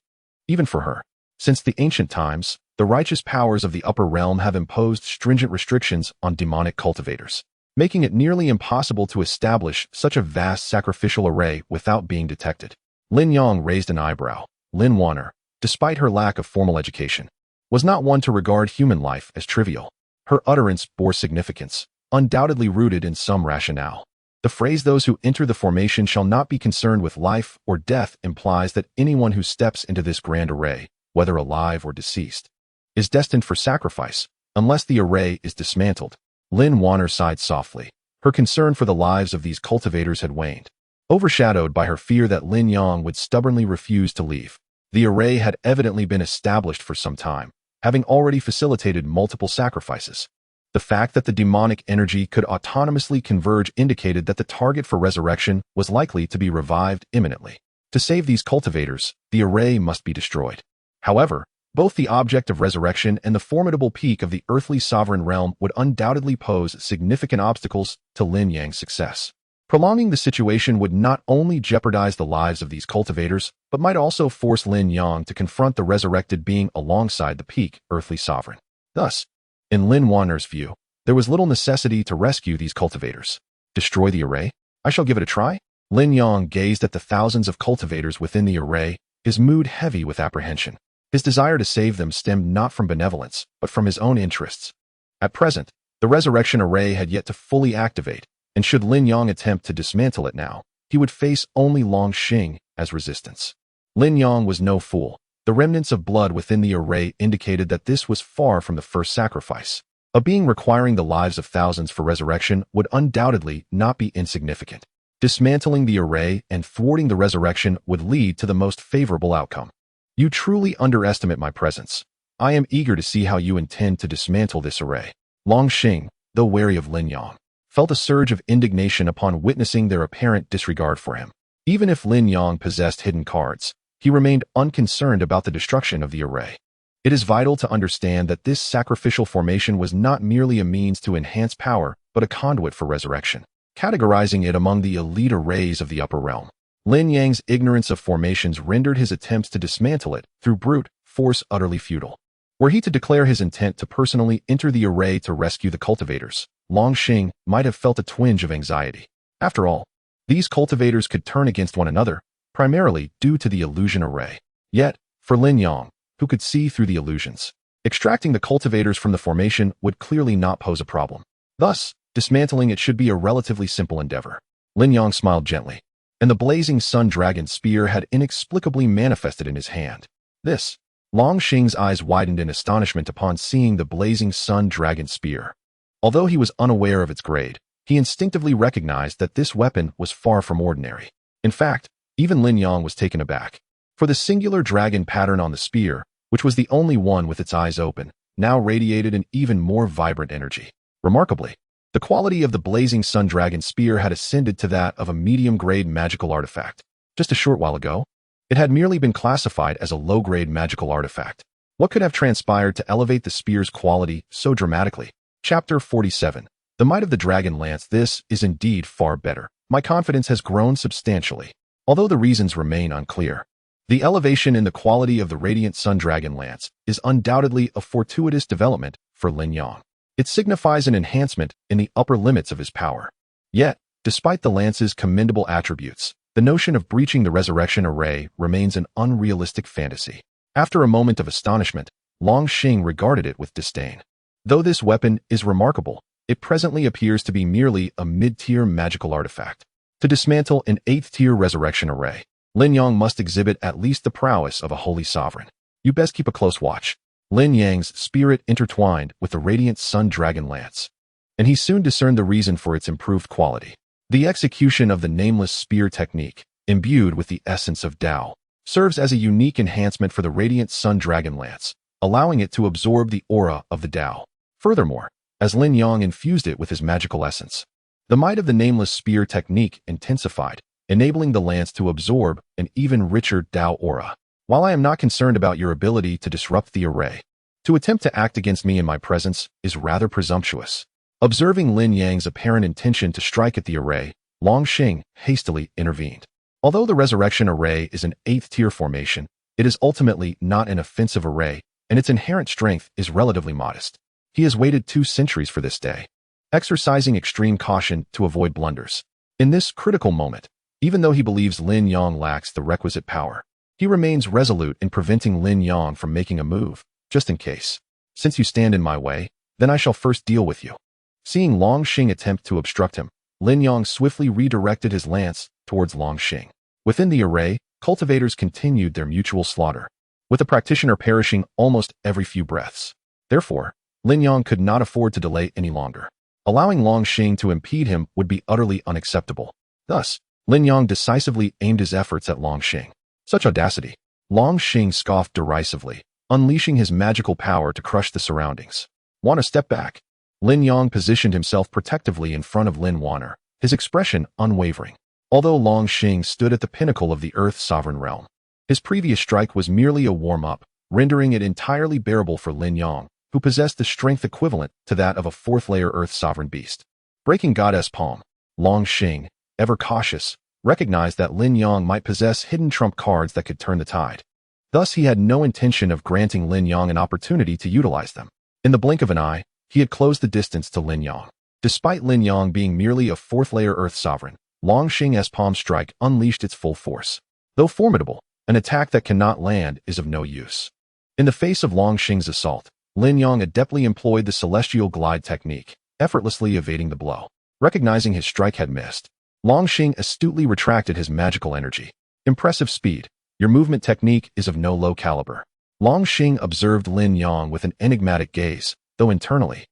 Even for her. Since the ancient times, the righteous powers of the upper realm have imposed stringent restrictions on demonic cultivators, making it nearly impossible to establish such a vast sacrificial array without being detected. Lin Yang raised an eyebrow. Lin Wan'er, despite her lack of formal education, was not one to regard human life as trivial. Her utterance bore significance, undoubtedly rooted in some rationale. The phrase "those who enter the formation shall not be concerned with life or death" implies that anyone who steps into this grand array, whether alive or deceased, is destined for sacrifice, unless the array is dismantled. Lin Wan'er sighed softly. Her concern for the lives of these cultivators had waned, overshadowed by her fear that Lin Yang would stubbornly refuse to leave. The array had evidently been established for some time, having already facilitated multiple sacrifices. The fact that the demonic energy could autonomously converge indicated that the target for resurrection was likely to be revived imminently. To save these cultivators, the array must be destroyed. However, both the object of resurrection and the formidable peak of the earthly sovereign realm would undoubtedly pose significant obstacles to Lin Yang's success. Prolonging the situation would not only jeopardize the lives of these cultivators, but might also force Lin Yang to confront the resurrected being alongside the peak earthly sovereign. Thus, in Lin Wan'er's view, there was little necessity to rescue these cultivators. Destroy the array? I shall give it a try. Lin Yang gazed at the thousands of cultivators within the array, his mood heavy with apprehension. His desire to save them stemmed not from benevolence, but from his own interests. At present, the resurrection array had yet to fully activate, and should Lin Yang attempt to dismantle it now, he would face only Longxing as resistance. Lin Yang was no fool. The remnants of blood within the array indicated that this was far from the first sacrifice. A being requiring the lives of thousands for resurrection would undoubtedly not be insignificant. Dismantling the array and thwarting the resurrection would lead to the most favorable outcome. You truly underestimate my presence. I am eager to see how you intend to dismantle this array. Longxing, though wary of Lin Yang, felt a surge of indignation upon witnessing their apparent disregard for him. Even if Lin Yang possessed hidden cards, he remained unconcerned about the destruction of the array. It is vital to understand that this sacrificial formation was not merely a means to enhance power, but a conduit for resurrection, categorizing it among the elite arrays of the upper realm. Lin Yang's ignorance of formations rendered his attempts to dismantle it through brute force utterly futile. Were he to declare his intent to personally enter the array to rescue the cultivators, Longxing might have felt a twinge of anxiety. After all, these cultivators could turn against one another, primarily due to the illusion array. Yet, for Lin Yang, who could see through the illusions, extracting the cultivators from the formation would clearly not pose a problem. Thus, dismantling it should be a relatively simple endeavor. Lin Yang smiled gently, and the blazing sun dragon spear had inexplicably manifested in his hand. This, Longxing's eyes widened in astonishment upon seeing the blazing sun dragon spear. Although he was unaware of its grade, he instinctively recognized that this weapon was far from ordinary. In fact, even Lin Yang was taken aback. For the singular dragon pattern on the spear, which was the only one with its eyes open, now radiated an even more vibrant energy. Remarkably, the quality of the blazing sun dragon spear had ascended to that of a medium-grade magical artifact. Just a short while ago, it had merely been classified as a low-grade magical artifact. What could have transpired to elevate the spear's quality so dramatically? Chapter 47. The Might of the Dragon Lance. This is indeed far better. My confidence has grown substantially, although the reasons remain unclear. The elevation in the quality of the radiant sun dragon lance is undoubtedly a fortuitous development for Lin Yang. It signifies an enhancement in the upper limits of his power. Yet, despite the lance's commendable attributes, the notion of breaching the resurrection array remains an unrealistic fantasy. After a moment of astonishment, Longxing regarded it with disdain. Though this weapon is remarkable, it presently appears to be merely a mid-tier magical artifact. To dismantle an 8th-tier resurrection array, Lin Yang must exhibit at least the prowess of a holy sovereign. You best keep a close watch. Lin Yang's spirit intertwined with the radiant sun dragon lance, and he soon discerned the reason for its improved quality. The execution of the nameless spear technique, imbued with the essence of Tao, serves as a unique enhancement for the radiant sun dragon lance, allowing it to absorb the aura of the Tao. Furthermore, as Lin Yang infused it with his magical essence, the might of the nameless spear technique intensified, enabling the lance to absorb an even richer Tao aura. While I am not concerned about your ability to disrupt the array, to attempt to act against me in my presence is rather presumptuous. Observing Lin Yang's apparent intention to strike at the array, Longxing hastily intervened. Although the resurrection array is an 8th-tier formation, it is ultimately not an offensive array, and its inherent strength is relatively modest. He has waited 2 centuries for this day, exercising extreme caution to avoid blunders. In this critical moment, even though he believes Lin Yang lacks the requisite power, he remains resolute in preventing Lin Yang from making a move, just in case. Since you stand in my way, then I shall first deal with you. Seeing Longxing attempt to obstruct him, Lin Yang swiftly redirected his lance towards Longxing. Within the array, cultivators continued their mutual slaughter, with the practitioner perishing almost every few breaths. Therefore, Lin Yang could not afford to delay any longer. Allowing Longxing to impede him would be utterly unacceptable. Thus, Lin Yang decisively aimed his efforts at Longxing. Such audacity! Longxing scoffed derisively, unleashing his magical power to crush the surroundings. Want to step back? Lin Yang positioned himself protectively in front of Lin Wan'er, his expression unwavering. Although Longxing stood at the pinnacle of the Earth sovereign realm, his previous strike was merely a warm-up, rendering it entirely bearable for Lin Yang, who possessed the strength equivalent to that of a 4th-layer Earth sovereign beast. Breaking Goddess Palm, Longxing, ever cautious, recognized that Lin Yang might possess hidden trump cards that could turn the tide. Thus, he had no intention of granting Lin Yang an opportunity to utilize them. In the blink of an eye, he had closed the distance to Lin Yang. Despite Lin Yang being merely a 4th-layer Earth sovereign, Longxing's palm strike unleashed its full force. Though formidable, an attack that cannot land is of no use. In the face of Longxing's assault, Lin Yang adeptly employed the celestial glide technique, effortlessly evading the blow. Recognizing his strike had missed, Longxing astutely retracted his magical energy. Impressive speed. Your movement technique is of no low caliber. Longxing observed Lin Yang with an enigmatic gaze, though internally,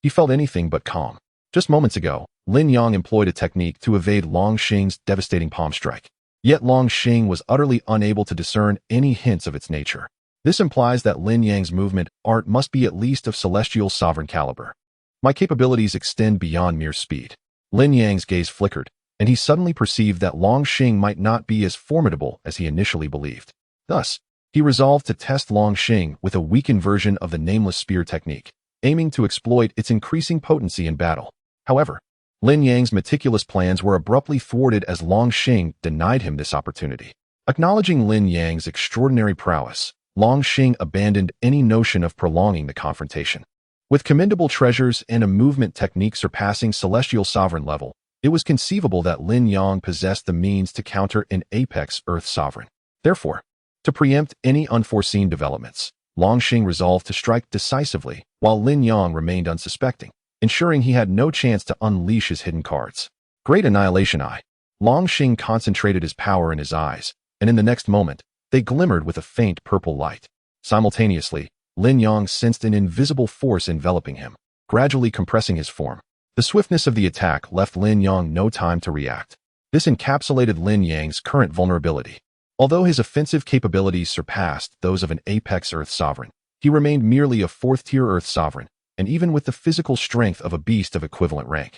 he felt anything but calm. Just moments ago, Lin Yang employed a technique to evade Longxing's devastating palm strike. Yet Longxing was utterly unable to discern any hints of its nature. This implies that Lin Yang's movement art must be at least of celestial sovereign caliber. My capabilities extend beyond mere speed. Lin Yang's gaze flickered, and he suddenly perceived that Longxing might not be as formidable as he initially believed. Thus, he resolved to test Longxing with a weakened version of the nameless spear technique, aiming to exploit its increasing potency in battle. However, Lin Yang's meticulous plans were abruptly thwarted as Longxing denied him this opportunity. Acknowledging Lin Yang's extraordinary prowess, Longxing abandoned any notion of prolonging the confrontation. With commendable treasures and a movement technique surpassing celestial sovereign level, it was conceivable that Lin Yang possessed the means to counter an apex Earth sovereign. Therefore, to preempt any unforeseen developments, Longxing resolved to strike decisively, while Lin Yang remained unsuspecting, ensuring he had no chance to unleash his hidden cards. Great Annihilation Eye. Longxing concentrated his power in his eyes, and in the next moment, they glimmered with a faint purple light. Simultaneously, Lin Yang sensed an invisible force enveloping him, gradually compressing his form. The swiftness of the attack left Lin Yang no time to react. This encapsulated Lin Yang's current vulnerability. Although his offensive capabilities surpassed those of an apex Earth sovereign, he remained merely a 4th-tier Earth sovereign, and even with the physical strength of a beast of equivalent rank,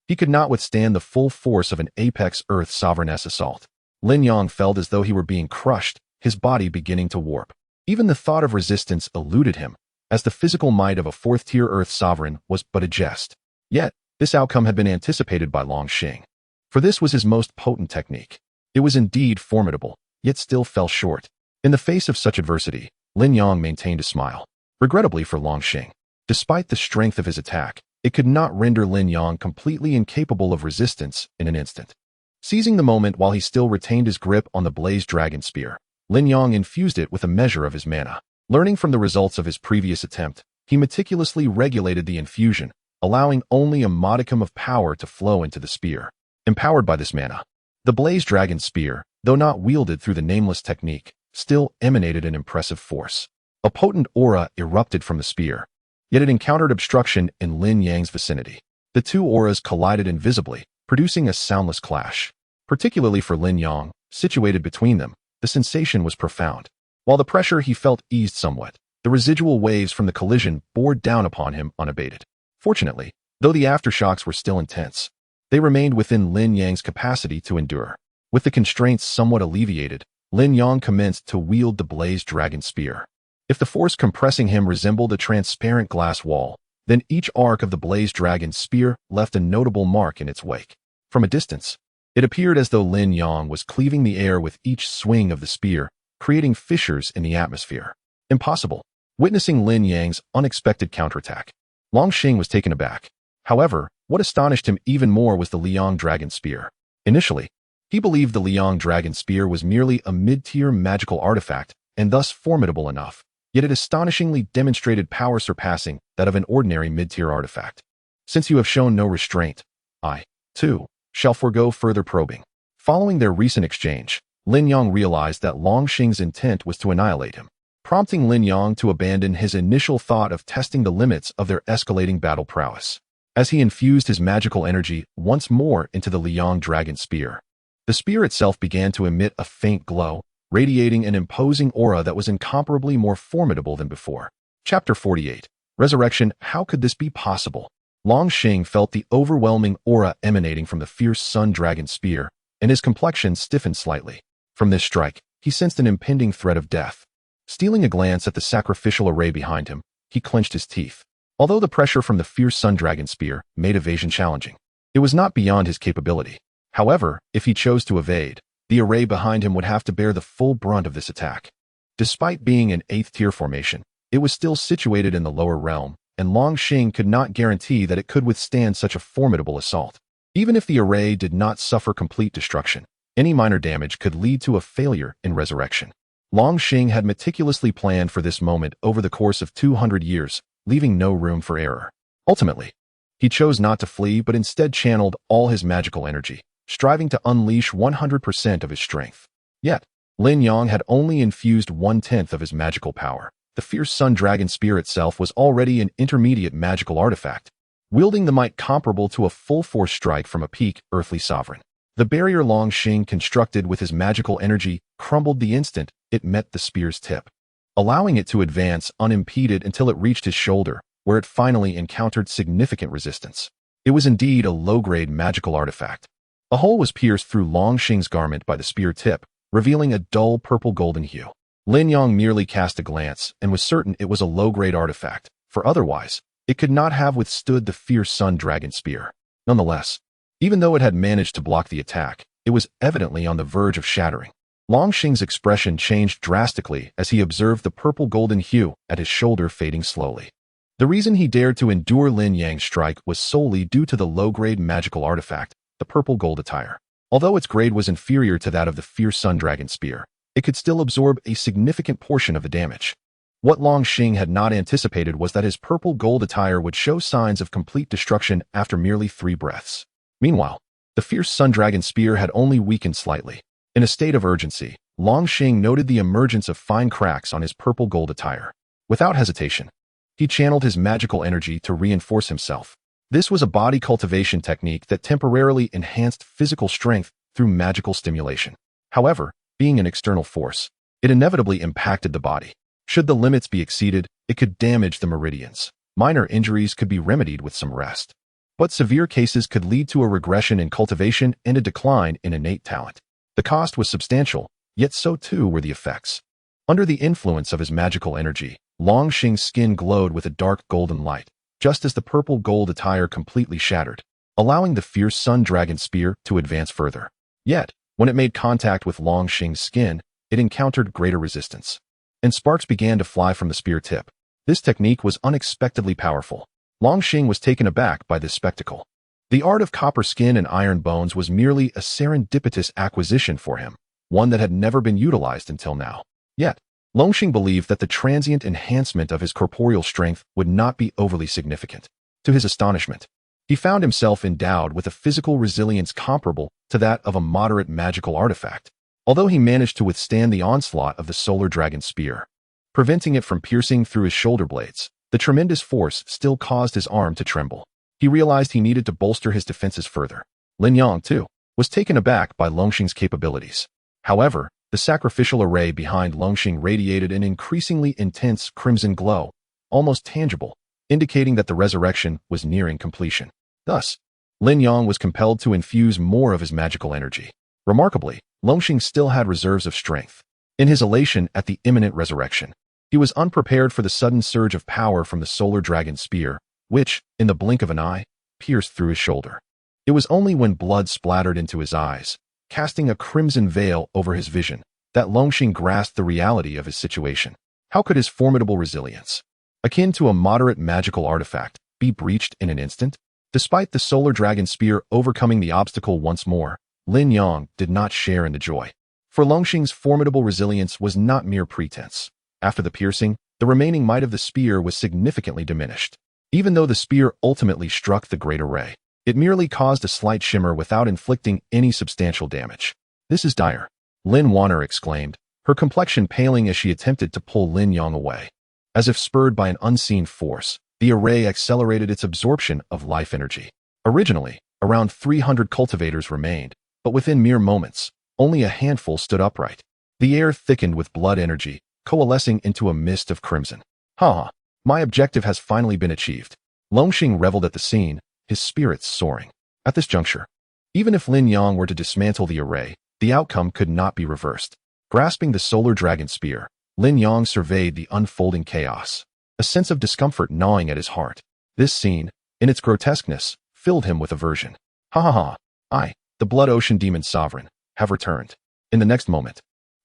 he could not withstand the full force of an apex Earth sovereign's assault. Lin Yang felt as though he were being crushed, his body beginning to warp. Even the thought of resistance eluded him, as the physical might of a 4th-tier Earth sovereign was but a jest. Yet, this outcome had been anticipated by Longxing, for this was his most potent technique. It was indeed formidable, yet still fell short. In the face of such adversity, Lin Yang maintained a smile. Regrettably for Longxing, despite the strength of his attack, it could not render Lin Yang completely incapable of resistance in an instant. Seizing the moment while he still retained his grip on the blazed dragon spear, Lin Yang infused it with a measure of his mana. Learning from the results of his previous attempt, he meticulously regulated the infusion, allowing only a modicum of power to flow into the spear. Empowered by this mana, The Blaze Dragon Spear, though not wielded through the nameless technique, still emanated an impressive force. A potent aura erupted from the spear, yet it encountered obstruction in Lin Yang's vicinity. The two auras collided invisibly, producing a soundless clash. Particularly for Lin Yang, situated between them, the sensation was profound. While the pressure he felt eased somewhat, the residual waves from the collision bore down upon him unabated. Fortunately, though the aftershocks were still intense, they remained within Lin Yang's capacity to endure. With the constraints somewhat alleviated, Lin Yang commenced to wield the Blaze Dragon Spear. If the force compressing him resembled a transparent glass wall, then each arc of the Blaze Dragon Spear left a notable mark in its wake. From a distance, it appeared as though Lin Yang was cleaving the air with each swing of the spear, creating fissures in the atmosphere. Impossible. Witnessing Lin Yang's unexpected counterattack, Longxing was taken aback. However, what astonished him even more was the Liang Dragon Spear. Initially, he believed the Liang Dragon Spear was merely a mid-tier magical artifact and thus formidable enough, yet it astonishingly demonstrated power surpassing that of an ordinary mid-tier artifact. Since you have shown no restraint, I, too, shall forego further probing. Following their recent exchange, Lin Yang realized that Longxing's intent was to annihilate him, prompting Lin Yang to abandon his initial thought of testing the limits of their escalating battle prowess. As he infused his magical energy once more into the Liang Dragon Spear, the spear itself began to emit a faint glow, radiating an imposing aura that was incomparably more formidable than before. Chapter 48. Resurrection. How could this be possible? Longxing felt the overwhelming aura emanating from the fierce Sun Dragon Spear, and his complexion stiffened slightly. From this strike, he sensed an impending threat of death. Stealing a glance at the sacrificial array behind him, he clenched his teeth. Although the pressure from the fierce Sun Dragon Spear made evasion challenging, it was not beyond his capability. However, if he chose to evade, the array behind him would have to bear the full brunt of this attack. Despite being an 8th-tier formation, it was still situated in the lower realm, and Longxing could not guarantee that it could withstand such a formidable assault. Even if the array did not suffer complete destruction, any minor damage could lead to a failure in resurrection. Longxing had meticulously planned for this moment over the course of 200 years, leaving no room for error. Ultimately, he chose not to flee but instead channeled all his magical energy, striving to unleash 100% of his strength. Yet, Lin Yang had only infused 1/10 of his magical power. The fierce Sun Dragon Spear itself was already an intermediate magical artifact, wielding the might comparable to a full-force strike from a peak earthly sovereign. The barrier Longxing constructed with his magical energy crumbled the instant it met the spear's tip, allowing it to advance unimpeded until it reached his shoulder, where it finally encountered significant resistance. It was indeed a low-grade magical artifact. A hole was pierced through Longxing's garment by the spear tip, revealing a dull purple-golden hue. Lin Yang merely cast a glance and was certain it was a low-grade artifact, for otherwise, it could not have withstood the fierce Sun Dragon Spear. Nonetheless, even though it had managed to block the attack, it was evidently on the verge of shattering. Longxing's expression changed drastically as he observed the purple-golden hue at his shoulder fading slowly. The reason he dared to endure Lin Yang's strike was solely due to the low-grade magical artifact, the purple gold attire. Although its grade was inferior to that of the fierce Sun Dragon Spear, it could still absorb a significant portion of the damage. What Longxing had not anticipated was that his purple gold attire would show signs of complete destruction after merely 3 breaths. Meanwhile, the fierce Sun Dragon Spear had only weakened slightly. In a state of urgency, Longxing noted the emergence of fine cracks on his purple gold attire. Without hesitation, he channeled his magical energy to reinforce himself. This was a body cultivation technique that temporarily enhanced physical strength through magical stimulation. However, being an external force, it inevitably impacted the body. Should the limits be exceeded, it could damage the meridians. Minor injuries could be remedied with some rest, but severe cases could lead to a regression in cultivation and a decline in innate talent. The cost was substantial, yet so too were the effects. Under the influence of his magical energy, Longxing's skin glowed with a dark golden light, just as the purple gold attire completely shattered, allowing the fierce Sun Dragon Spear to advance further. Yet, when it made contact with Longxing's skin, it encountered greater resistance, and sparks began to fly from the spear tip. This technique was unexpectedly powerful. Longxing was taken aback by this spectacle. The art of copper skin and iron bones was merely a serendipitous acquisition for him, one that had never been utilized until now. Yet, Longxing believed that the transient enhancement of his corporeal strength would not be overly significant. To his astonishment, He found himself endowed with a physical resilience comparable to that of a moderate magical artifact, although he managed to withstand the onslaught of the solar dragon spear, preventing it from piercing through his shoulder blades. The tremendous force still caused his arm to tremble. He realized he needed to bolster his defenses further. Lin Yang, too, was taken aback by Longxing's capabilities. However, the sacrificial array behind Longxing radiated an increasingly intense crimson glow, almost tangible, indicating that the resurrection was nearing completion. Thus, Lin Yang was compelled to infuse more of his magical energy. Remarkably, Longxing still had reserves of strength. In his elation at the imminent resurrection, he was unprepared for the sudden surge of power from the solar dragon spear, which, in the blink of an eye, pierced through his shoulder. It was only when blood splattered into his eyes, casting a crimson veil over his vision, that Longxing grasped the reality of his situation. How could his formidable resilience, akin to a moderate magical artifact, be breached in an instant? Despite the solar dragon spear overcoming the obstacle once more, Lin Yang did not share in the joy. For Longxing's formidable resilience was not mere pretense. After the piercing, the remaining might of the spear was significantly diminished. Even though the spear ultimately struck the great array, it merely caused a slight shimmer without inflicting any substantial damage. "This is dire," Lin Wan'er exclaimed, her complexion paling as she attempted to pull Lin Yang away. As if spurred by an unseen force, the array accelerated its absorption of life energy. Originally, around 300 cultivators remained, but within mere moments, only a handful stood upright. The air thickened with blood energy, coalescing into a mist of crimson. "Ha! My objective has finally been achieved." Longxing reveled at the scene, his spirits soaring. At this juncture, even if Lin Yang were to dismantle the array, the outcome could not be reversed. Grasping the solar dragon spear, Lin Yang surveyed the unfolding chaos, a sense of discomfort gnawing at his heart. This scene, in its grotesqueness, filled him with aversion. "Ha ha ha! I, the Blood Ocean Demon Sovereign, have returned." In the next moment,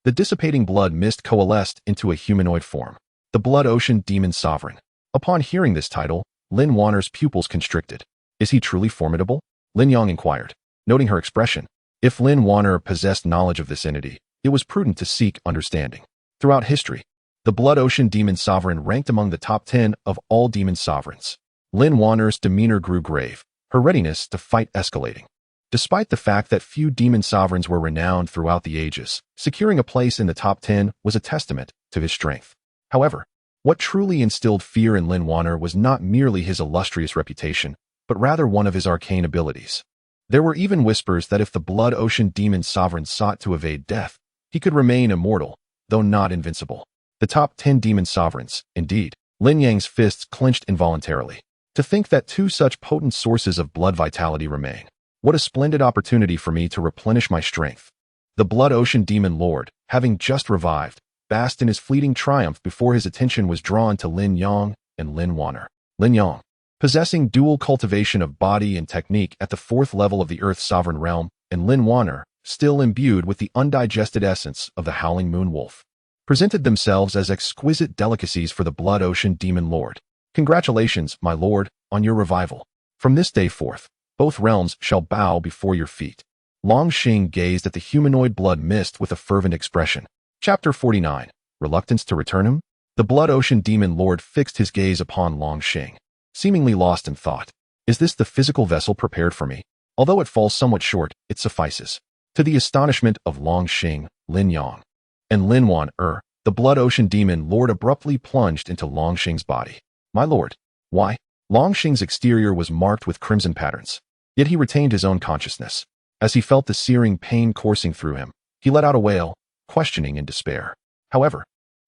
the dissipating blood mist coalesced into a humanoid form. The Blood Ocean Demon Sovereign. Upon hearing this title, Lin Wan'er's pupils constricted. "Is he truly formidable?" Lin Yang inquired. Noting her expression, if Lin Wan'er possessed knowledge of this entity, it was prudent to seek understanding. Throughout history, the Blood Ocean Demon Sovereign ranked among the top 10 of all demon sovereigns. Lin Wan'er's demeanor grew grave, her readiness to fight escalating. Despite the fact that few demon sovereigns were renowned throughout the ages, securing a place in the top 10 was a testament to his strength. However, what truly instilled fear in Lin Wan'er was not merely his illustrious reputation, but rather one of his arcane abilities. There were even whispers that if the Blood Ocean Demon Sovereign sought to evade death, he could remain immortal, though not invincible. The top 10 demon sovereigns, indeed. Lin Yang's fists clenched involuntarily. To think that two such potent sources of blood vitality remain. What a splendid opportunity for me to replenish my strength. The Blood Ocean Demon Lord, having just revived, basked in his fleeting triumph before his attention was drawn to Lin Yang and Lin Wan'er. Lin Yang, possessing dual cultivation of body and technique at the 4th level of the Earth's sovereign realm, and Lin Wan'er, still imbued with the undigested essence of the Howling Moon Wolf, presented themselves as exquisite delicacies for the Blood Ocean Demon Lord. "Congratulations, my lord, on your revival. From this day forth, both realms shall bow before your feet." Longxing gazed at the humanoid blood mist with a fervent expression. Chapter 49. Reluctance to return him? The Blood Ocean Demon Lord fixed his gaze upon Longxing, seemingly lost in thought. "Is this the physical vessel prepared for me? Although it falls somewhat short, it suffices." To the astonishment of Longxing, Lin Yang, and Lin Wan'er, the Blood Ocean Demon Lord abruptly plunged into Longxing's body. "My lord." "Why?" Longxing's exterior was marked with crimson patterns, yet he retained his own consciousness. As he felt the searing pain coursing through him, he let out a wail, questioning in despair. However,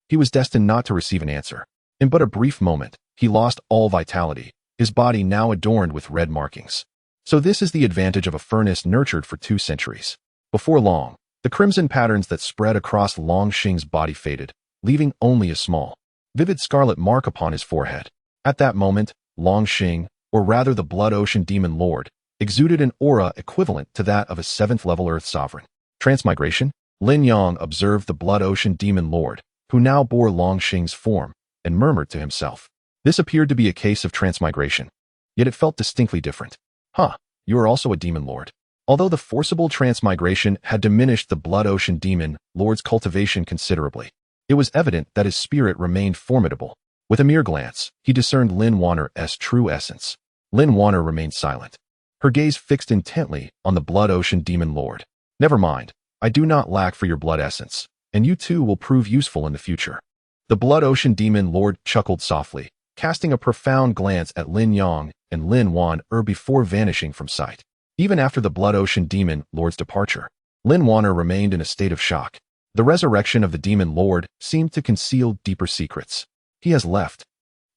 he was destined not to receive an answer. In but a brief moment, he lost all vitality, his body now adorned with red markings. So this is the advantage of a furnace nurtured for 2 centuries. Before long, the crimson patterns that spread across Longxing's body faded, leaving only a small, vivid scarlet mark upon his forehead. At that moment, Longxing, or rather the Blood Ocean Demon Lord, exuded an aura equivalent to that of a 7th-level Earth sovereign. Transmigration? Lin Yang observed the Blood Ocean Demon Lord, who now bore Longxing's form, and murmured to himself. This appeared to be a case of transmigration, yet it felt distinctly different. "Huh, you are also a Demon Lord." Although the forcible transmigration had diminished the Blood Ocean Demon Lord's cultivation considerably, it was evident that his spirit remained formidable. With a mere glance, he discerned Lin Wan'er's true essence. Lin Wan'er remained silent, her gaze fixed intently on the Blood Ocean Demon Lord. Never mind, I do not lack for your blood essence, and you too will prove useful in the future. The Blood Ocean Demon Lord chuckled softly, casting a profound glance at Lin Yang and Lin Wan'er before vanishing from sight. Even after the Blood Ocean Demon Lord's departure, Lin Wan'er remained in a state of shock. The resurrection of the Demon Lord seemed to conceal deeper secrets. He has left.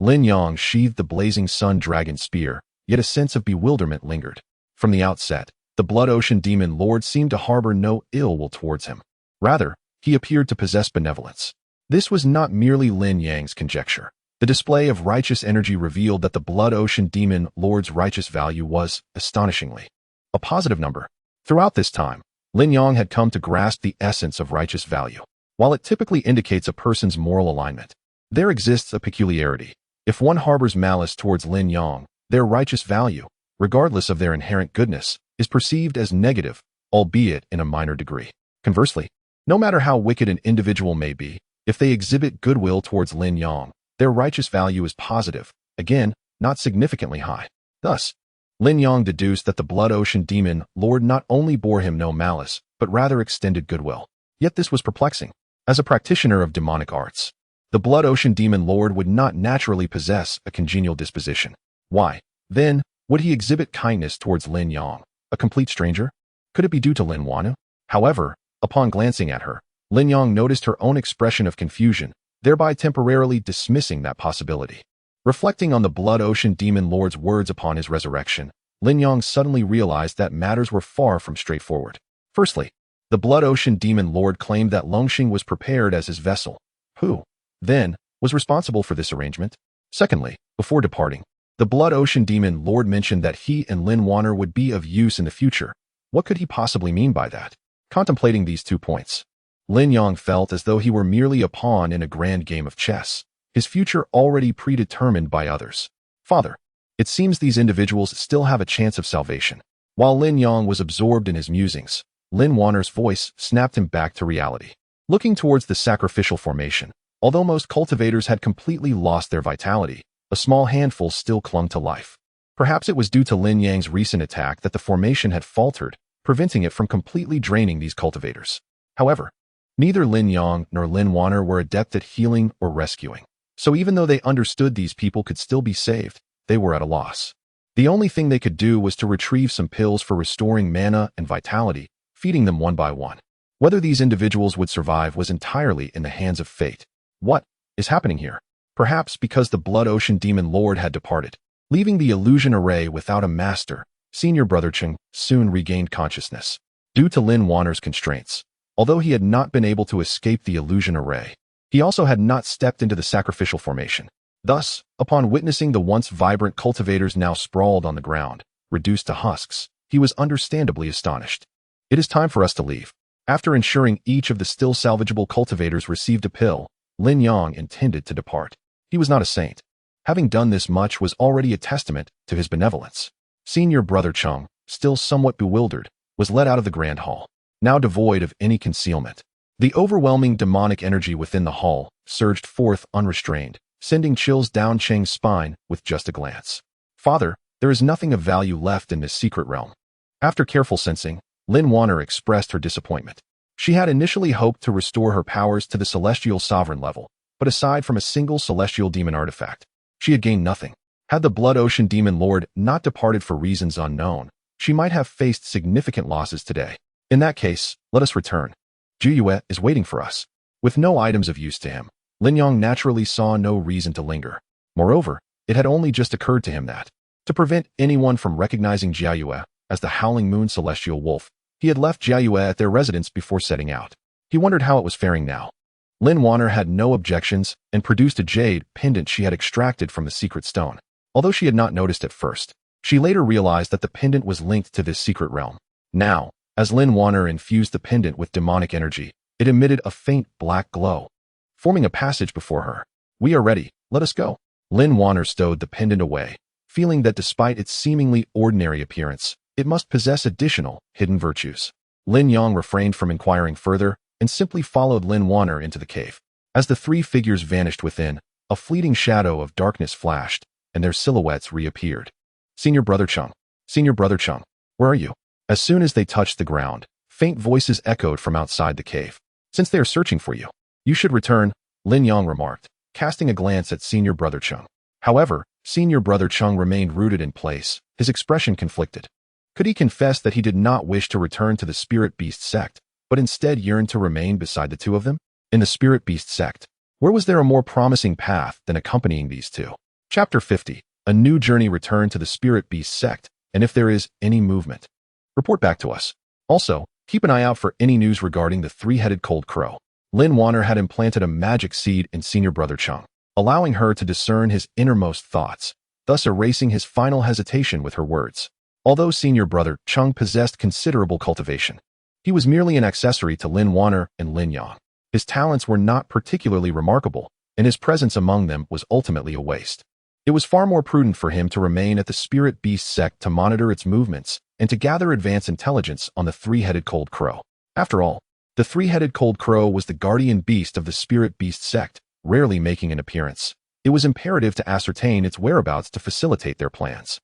Lin Yang sheathed the blazing sun dragon spear, yet a sense of bewilderment lingered. From the outset, the Blood Ocean Demon Lord seemed to harbor no ill will towards him. Rather, he appeared to possess benevolence. This was not merely Lin Yang's conjecture. The display of righteous energy revealed that the Blood Ocean Demon Lord's righteous value was, astonishingly, a positive number. Throughout this time, Lin Yang had come to grasp the essence of righteous value. While it typically indicates a person's moral alignment, there exists a peculiarity. If one harbors malice towards Lin Yang, their righteous value, regardless of their inherent goodness, is perceived as negative, albeit in a minor degree. Conversely, no matter how wicked an individual may be, if they exhibit goodwill towards Lin Yang, their righteous value is positive, again, not significantly high. Thus, Lin Yang deduced that the Blood Ocean Demon Lord not only bore him no malice, but rather extended goodwill. Yet this was perplexing. As a practitioner of demonic arts, the Blood Ocean Demon Lord would not naturally possess a congenial disposition. Why, then, would he exhibit kindness towards Lin Yang, a complete stranger? Could it be due to Lin Wan'er? However, upon glancing at her, Lin Yang noticed her own expression of confusion, thereby temporarily dismissing that possibility. Reflecting on the Blood Ocean Demon Lord's words upon his resurrection, Lin Yang suddenly realized that matters were far from straightforward. Firstly, the Blood Ocean Demon Lord claimed that Longxing was prepared as his vessel. Who, then, was responsible for this arrangement? Secondly, before departing, the Blood Ocean Demon Lord mentioned that he and Lin Wan'er would be of use in the future. What could he possibly mean by that? Contemplating these 2 points, Lin Yang felt as though he were merely a pawn in a grand game of chess, his future already predetermined by others. Father, it seems these individuals still have a chance of salvation. While Lin Yang was absorbed in his musings, Lin Wan'er's voice snapped him back to reality. Looking towards the sacrificial formation, although most cultivators had completely lost their vitality, a small handful still clung to life. Perhaps it was due to Lin Yang's recent attack that the formation had faltered, preventing it from completely draining these cultivators. However, neither Lin Yang nor Lin Wan'er were adept at healing or rescuing. So even though they understood these people could still be saved, they were at a loss. The only thing they could do was to retrieve some pills for restoring mana and vitality, feeding them one by one. Whether these individuals would survive was entirely in the hands of fate. What is happening here? Perhaps because the Blood Ocean Demon Lord had departed, leaving the illusion array without a master, senior brother Cheng soon regained consciousness. Due to Lin Wan'er's constraints, although he had not been able to escape the illusion array, he also had not stepped into the sacrificial formation. Thus, upon witnessing the once vibrant cultivators now sprawled on the ground, reduced to husks, he was understandably astonished. It is time for us to leave. After ensuring each of the still salvageable cultivators received a pill, Lin Yang intended to depart. He was not a saint. Having done this much was already a testament to his benevolence. Senior brother Cheng, still somewhat bewildered, was led out of the grand hall, now devoid of any concealment. The overwhelming demonic energy within the hall surged forth unrestrained, sending chills down Cheng's spine with just a glance. Father, there is nothing of value left in this secret realm. After careful sensing, Lin Wan'er expressed her disappointment. She had initially hoped to restore her powers to the celestial sovereign level, but aside from a single celestial demon artifact, she had gained nothing. Had the Blood Ocean Demon Lord not departed for reasons unknown, she might have faced significant losses today. In that case, let us return. Juyue is waiting for us. With no items of use to him, Lin Yang naturally saw no reason to linger. Moreover, it had only just occurred to him that, to prevent anyone from recognizing Juyue as the Howling Moon Celestial Wolf, he had left Juyue at their residence before setting out. He wondered how it was faring now. Lin Wan'er had no objections and produced a jade pendant she had extracted from the secret stone. Although she had not noticed at first, she later realized that the pendant was linked to this secret realm. Now, as Lin Wan'er infused the pendant with demonic energy, it emitted a faint black glow, forming a passage before her. We are ready, let us go. Lin Wan'er stowed the pendant away, feeling that despite its seemingly ordinary appearance, it must possess additional, hidden virtues. Lin Yang refrained from inquiring further and simply followed Lin Wan'er into the cave. As the 3 figures vanished within, a fleeting shadow of darkness flashed, and their silhouettes reappeared. Senior Brother Chung. Senior Brother Chung. Where are you? As soon as they touched the ground, faint voices echoed from outside the cave. Since they are searching for you, you should return, Lin Yang remarked, casting a glance at Senior Brother Chung. However, Senior Brother Chung remained rooted in place, his expression conflicted. Could he confess that he did not wish to return to the Spirit Beast sect, but instead yearned to remain beside the two of them? In the Spirit Beast sect, where was there a more promising path than accompanying these two? Chapter 50. A new journey returned to the Spirit Beast sect, and if there is any movement, report back to us. Also, keep an eye out for any news regarding the three-headed cold crow. Lin Wan'er had implanted a magic seed in Senior Brother Chung, allowing her to discern his innermost thoughts, thus erasing his final hesitation with her words. Although Senior Brother Chung possessed considerable cultivation, he was merely an accessory to Lin Wan'er and Lin Yang. His talents were not particularly remarkable, and his presence among them was ultimately a waste. It was far more prudent for him to remain at the Spirit Beast sect to monitor its movements and to gather advance intelligence on the three-headed cold crow. After all, the three-headed cold crow was the guardian beast of the Spirit Beast sect, rarely making an appearance. It was imperative to ascertain its whereabouts to facilitate their plans.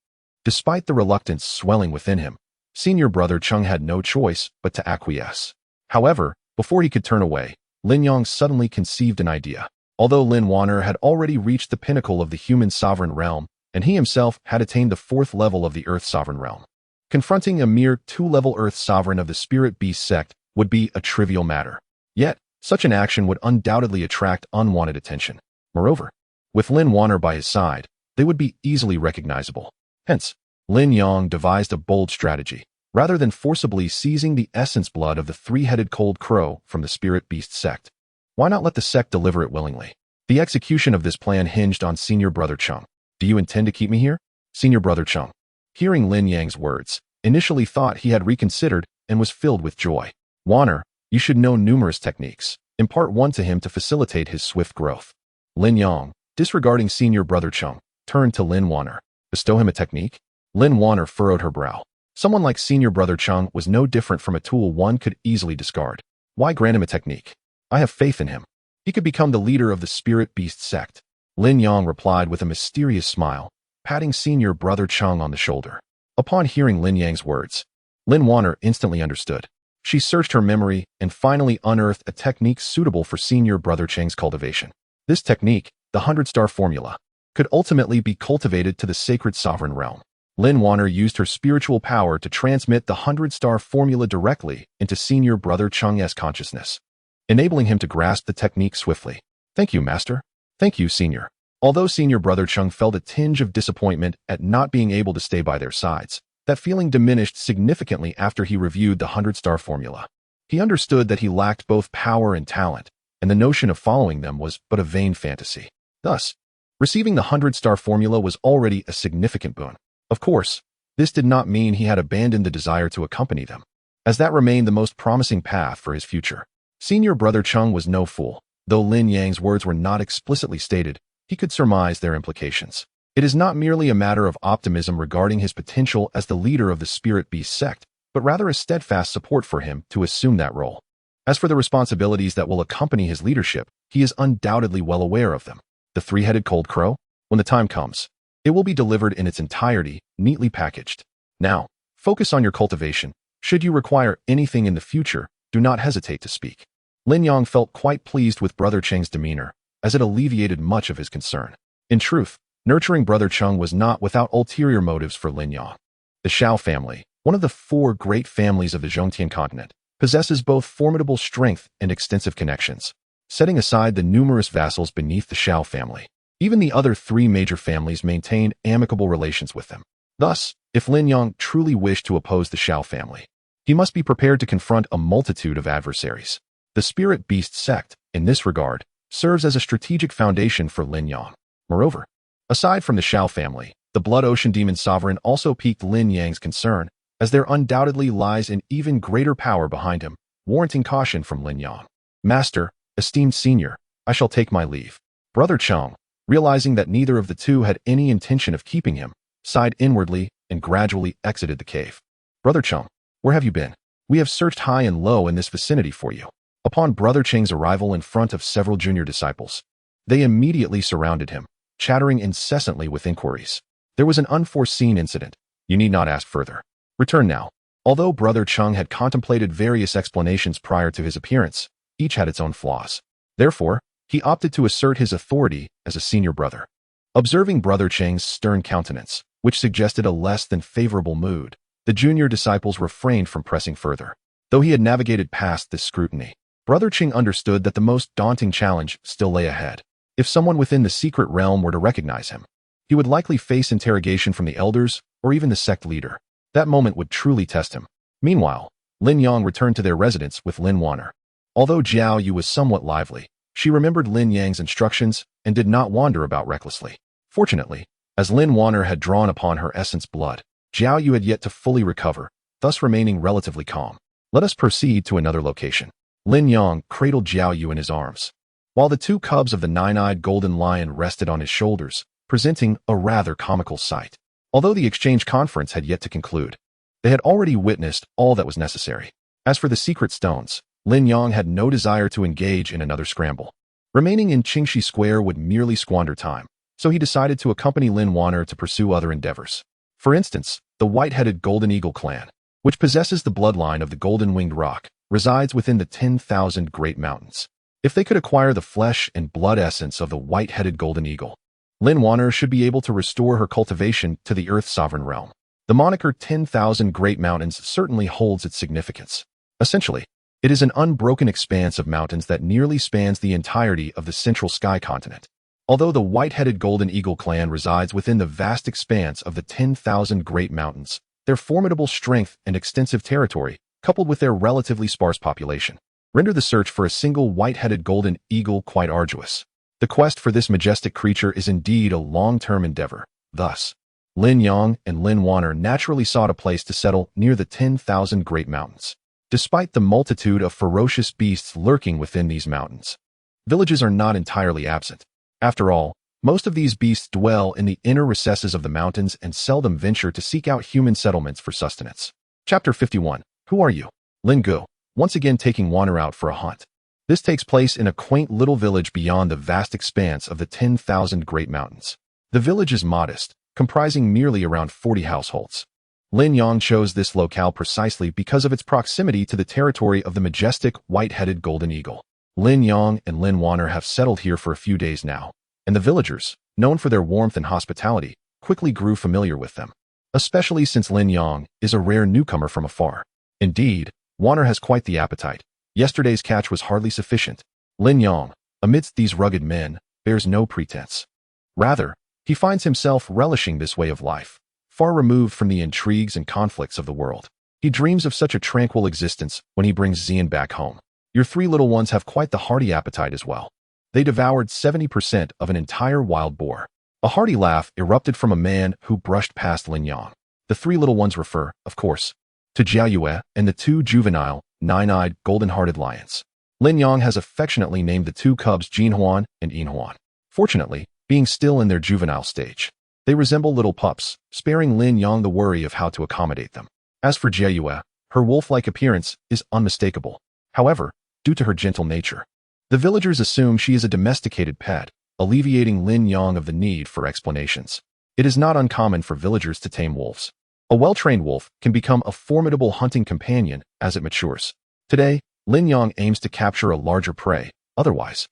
Despite the reluctance swelling within him, Senior Brother Chung had no choice but to acquiesce. However, before he could turn away, Lin Yang suddenly conceived an idea. Although Lin Wan'er had already reached the pinnacle of the human sovereign realm, and he himself had attained the 4th level of the Earth sovereign realm, confronting a mere 2-level Earth sovereign of the Spirit Beast sect would be a trivial matter. Yet, such an action would undoubtedly attract unwanted attention. Moreover, with Lin Wan'er by his side, they would be easily recognizable. Hence, Lin Yang devised a bold strategy. Rather than forcibly seizing the essence blood of the three-headed cold crow from the Spirit Beast sect, why not let the sect deliver it willingly? The execution of this plan hinged on Senior Brother Chung. Do you intend to keep me here? Senior Brother Chung, hearing Lin Yang's words, initially thought he had reconsidered and was filled with joy. Wan'er, you should know numerous techniques. Impart one to him to facilitate his swift growth. Lin Yang, disregarding Senior Brother Chung, turned to Lin Wan'er. Bestow him a technique? Lin Wan'er furrowed her brow. Someone like Senior Brother Chung was no different from a tool one could easily discard. Why grant him a technique? I have faith in him. He could become the leader of the Spirit Beast sect. Lin Yang replied with a mysterious smile, patting Senior Brother Chung on the shoulder. Upon hearing Lin Yang's words, Lin Wan'er instantly understood. She searched her memory and finally unearthed a technique suitable for Senior Brother Cheng's cultivation. This technique, the 100-star formula, could ultimately be cultivated to the sacred sovereign realm. Lin Wan'er used her spiritual power to transmit the 100-star formula directly into Senior Brother Cheng's consciousness, enabling him to grasp the technique swiftly. Thank you, Master. Thank you, Senior. Although Senior Brother Chung felt a tinge of disappointment at not being able to stay by their sides, that feeling diminished significantly after he reviewed the 100-star formula. He understood that he lacked both power and talent, and the notion of following them was but a vain fantasy. Thus, receiving the 100-star formula was already a significant boon. Of course, this did not mean he had abandoned the desire to accompany them, as that remained the most promising path for his future. Senior Brother Chung was no fool. Though Lin Yang's words were not explicitly stated, he could surmise their implications. It is not merely a matter of optimism regarding his potential as the leader of the Spirit Beast sect, but rather a steadfast support for him to assume that role. As for the responsibilities that will accompany his leadership, he is undoubtedly well aware of them. The three-headed cold crow? When the time comes, it will be delivered in its entirety, neatly packaged. Now, focus on your cultivation. Should you require anything in the future, do not hesitate to speak. Lin Yang felt quite pleased with Brother Cheng's demeanor, as it alleviated much of his concern. In truth, nurturing Brother Chung was not without ulterior motives for Lin Yang. The Shao family, one of the 4 great families of the Zhongtian continent, possesses both formidable strength and extensive connections. Setting aside the numerous vassals beneath the Shao family, even the other 3 major families maintained amicable relations with them. Thus, if Lin Yang truly wished to oppose the Shao family, he must be prepared to confront a multitude of adversaries. The Spirit Beast sect, in this regard, serves as a strategic foundation for Lin Yang. Moreover, aside from the Shao family, the Blood Ocean Demon Sovereign also piqued Lin Yang's concern, as there undoubtedly lies an even greater power behind him, warranting caution from Lin Yang. Master, esteemed Senior, I shall take my leave. Brother Chung, realizing that neither of the two had any intention of keeping him, sighed inwardly and gradually exited the cave. Brother Chung, where have you been? We have searched high and low in this vicinity for you. Upon Brother Cheng's arrival in front of several junior disciples, they immediately surrounded him, chattering incessantly with inquiries. There was an unforeseen incident. You need not ask further. Return now. Although Brother Chung had contemplated various explanations prior to his appearance, each had its own flaws. Therefore, he opted to assert his authority as a senior brother. Observing Brother Cheng's stern countenance, which suggested a less than favorable mood, the junior disciples refrained from pressing further. Though he had navigated past this scrutiny, Brother Cheng understood that the most daunting challenge still lay ahead. If someone within the secret realm were to recognize him, he would likely face interrogation from the elders or even the sect leader. That moment would truly test him. Meanwhile, Lin Yang returned to their residence with Lin Wan'er. Although Jiao Yu was somewhat lively, she remembered Lin Yang's instructions and did not wander about recklessly. Fortunately, as Lin Wan'er had drawn upon her essence blood, Jiao Yu had yet to fully recover, thus remaining relatively calm. Let us proceed to another location. Lin Yang cradled Jiao Yu in his arms, while the two cubs of the nine-eyed golden lion rested on his shoulders, presenting a rather comical sight. Although the exchange conference had yet to conclude, they had already witnessed all that was necessary. As for the secret stones, Lin Yang had no desire to engage in another scramble. Remaining in Qingxi Square would merely squander time, so he decided to accompany Lin Wan'er to pursue other endeavors. For instance, the white-headed Golden Eagle clan, which possesses the bloodline of the Golden-Winged Roc, resides within the 10,000 Great Mountains. If they could acquire the flesh and blood essence of the white-headed Golden Eagle, Lin Wan'er should be able to restore her cultivation to the Earth's sovereign realm. The moniker 10,000 Great Mountains certainly holds its significance. Essentially, it is an unbroken expanse of mountains that nearly spans the entirety of the Central Sky continent. Although the white-headed Golden Eagle clan resides within the vast expanse of the 10,000 Great Mountains, their formidable strength and extensive territory, coupled with their relatively sparse population, render the search for a single white-headed golden eagle quite arduous. The quest for this majestic creature is indeed a long-term endeavor. Thus, Lin Yang and Lin Wan'er naturally sought a place to settle near the 10,000 Great Mountains. Despite the multitude of ferocious beasts lurking within these mountains, villages are not entirely absent. After all, most of these beasts dwell in the inner recesses of the mountains and seldom venture to seek out human settlements for sustenance. Chapter 51. Who are you? Lin Gu, once again taking Wan'er out for a hunt. This takes place in a quaint little village beyond the vast expanse of the 10,000 Great Mountains. The village is modest, comprising merely around 40 households. Lin Yang chose this locale precisely because of its proximity to the territory of the majestic white-headed Golden Eagle. Lin Yang and Lin Wan'er have settled here for a few days now, and the villagers, known for their warmth and hospitality, quickly grew familiar with them, especially since Lin Yang is a rare newcomer from afar. Indeed, Wan'er has quite the appetite. Yesterday's catch was hardly sufficient. Lin Yang, amidst these rugged men, bears no pretense. Rather, he finds himself relishing this way of life, far removed from the intrigues and conflicts of the world. He dreams of such a tranquil existence when he brings Xian back home. Your three little ones have quite the hearty appetite as well. They devoured 70% of an entire wild boar. A hearty laugh erupted from a man who brushed past Lin Yang. The three little ones refer, of course, to Jiao Yue and the two juvenile, nine-eyed, golden-hearted lions. Lin Yang has affectionately named the two cubs Jinhuan and Yinhuan. Fortunately, being still in their juvenile stage, they resemble little pups, sparing Lin Yang the worry of how to accommodate them. As for Jiao Yue, her wolf-like appearance is unmistakable. However, due to her gentle nature, the villagers assume she is a domesticated pet, alleviating Lin Yang of the need for explanations. It is not uncommon for villagers to tame wolves. A well-trained wolf can become a formidable hunting companion as it matures. Today, Lin Yang aims to capture a larger prey. Otherwise,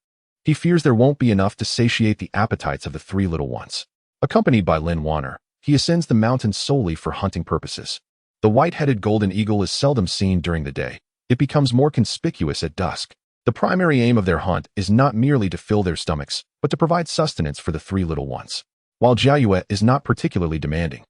he fears there won't be enough to satiate the appetites of the three little ones. Accompanied by Lin Wan'er, he ascends the mountain solely for hunting purposes. The white-headed golden eagle is seldom seen during the day. It becomes more conspicuous at dusk. The primary aim of their hunt is not merely to fill their stomachs, but to provide sustenance for the three little ones. While Jiao Yue is not particularly demanding,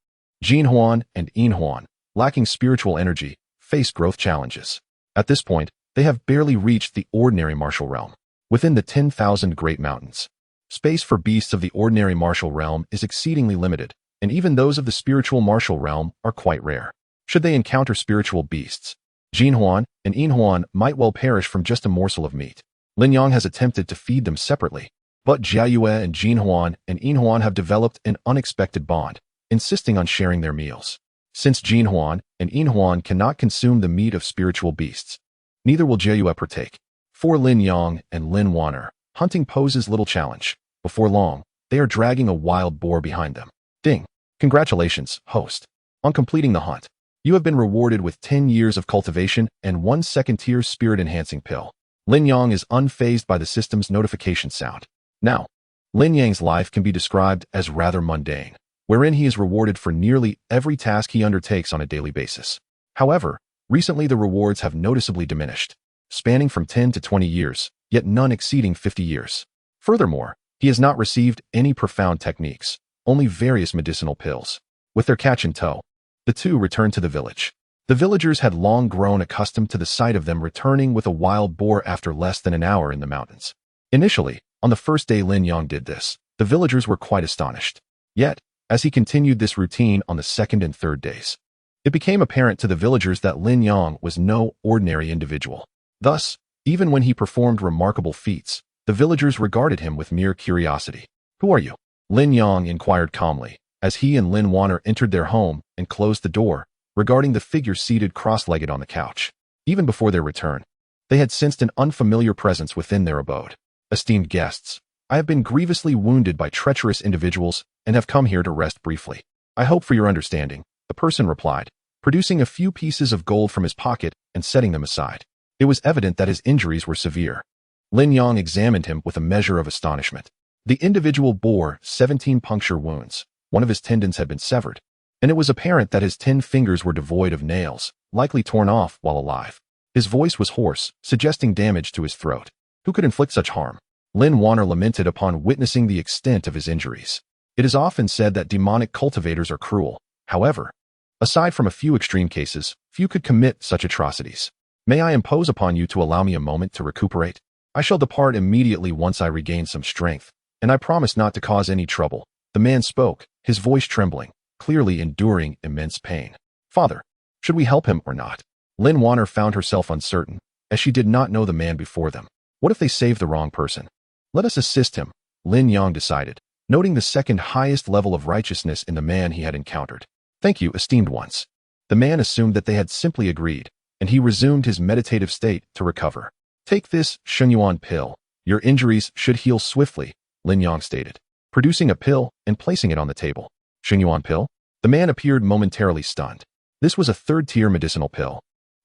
Jinhuan and Yinhuan, lacking spiritual energy, face growth challenges. At this point, they have barely reached the ordinary martial realm. Within the 10,000 Great Mountains, space for beasts of the ordinary martial realm is exceedingly limited, and even those of the spiritual martial realm are quite rare. Should they encounter spiritual beasts, Jinhuan and Yinhuan might well perish from just a morsel of meat. Lin Yang has attempted to feed them separately, but Jiao Yue and Jinhuan and Yinhuan have developed an unexpected bond, insisting on sharing their meals. Since Jinhuan and Yinhuan cannot consume the meat of spiritual beasts, neither will Jiao Yue partake. For Lin Yang and Lin Wan'er, hunting poses little challenge. Before long, they are dragging a wild boar behind them. Ding! Congratulations, host. On completing the hunt, you have been rewarded with 10 years of cultivation and 1 second-tier spirit-enhancing pill. Lin Yang is unfazed by the system's notification sound. Now, Lin Yang's life can be described as rather mundane, wherein he is rewarded for nearly every task he undertakes on a daily basis. However, recently the rewards have noticeably diminished, spanning from 10 to 20 years, yet none exceeding 50 years. Furthermore, he has not received any profound techniques, only various medicinal pills. With their catch in tow, the two returned to the village. The villagers had long grown accustomed to the sight of them returning with a wild boar after less than an hour in the mountains. Initially, on the first day Lin Yang did this, the villagers were quite astonished. Yet, as he continued this routine on the second and third days, it became apparent to the villagers that Lin Yang was no ordinary individual. Thus, even when he performed remarkable feats, the villagers regarded him with mere curiosity. "Who are you?" Lin Yang inquired calmly, as he and Lin Wan'er entered their home and closed the door, regarding the figure seated cross-legged on the couch. Even before their return, they had sensed an unfamiliar presence within their abode. "Esteemed guests, I have been grievously wounded by treacherous individuals and have come here to rest briefly. I hope for your understanding," the person replied, producing a few pieces of gold from his pocket and setting them aside. It was evident that his injuries were severe. Lin Yang examined him with a measure of astonishment. The individual bore 17 puncture wounds. One of his tendons had been severed, and it was apparent that his 10 fingers were devoid of nails, likely torn off while alive. His voice was hoarse, suggesting damage to his throat. Who could inflict such harm? Lin Wan'er lamented upon witnessing the extent of his injuries. It is often said that demonic cultivators are cruel. However, aside from a few extreme cases, few could commit such atrocities. "May I impose upon you to allow me a moment to recuperate? I shall depart immediately once I regain some strength, and I promise not to cause any trouble." The man spoke, his voice trembling, clearly enduring immense pain. "Father, should we help him or not?" Lin Wan'er found herself uncertain, as she did not know the man before them. What if they saved the wrong person? "Let us assist him," Lin Yang decided, noting the second highest level of righteousness in the man he had encountered. "Thank you, esteemed ones." The man assumed that they had simply agreed, and he resumed his meditative state to recover. "Take this Shenyuan pill. Your injuries should heal swiftly," Lin Yang stated, producing a pill and placing it on the table. "Shenyuan pill?" The man appeared momentarily stunned. This was a third-tier medicinal pill,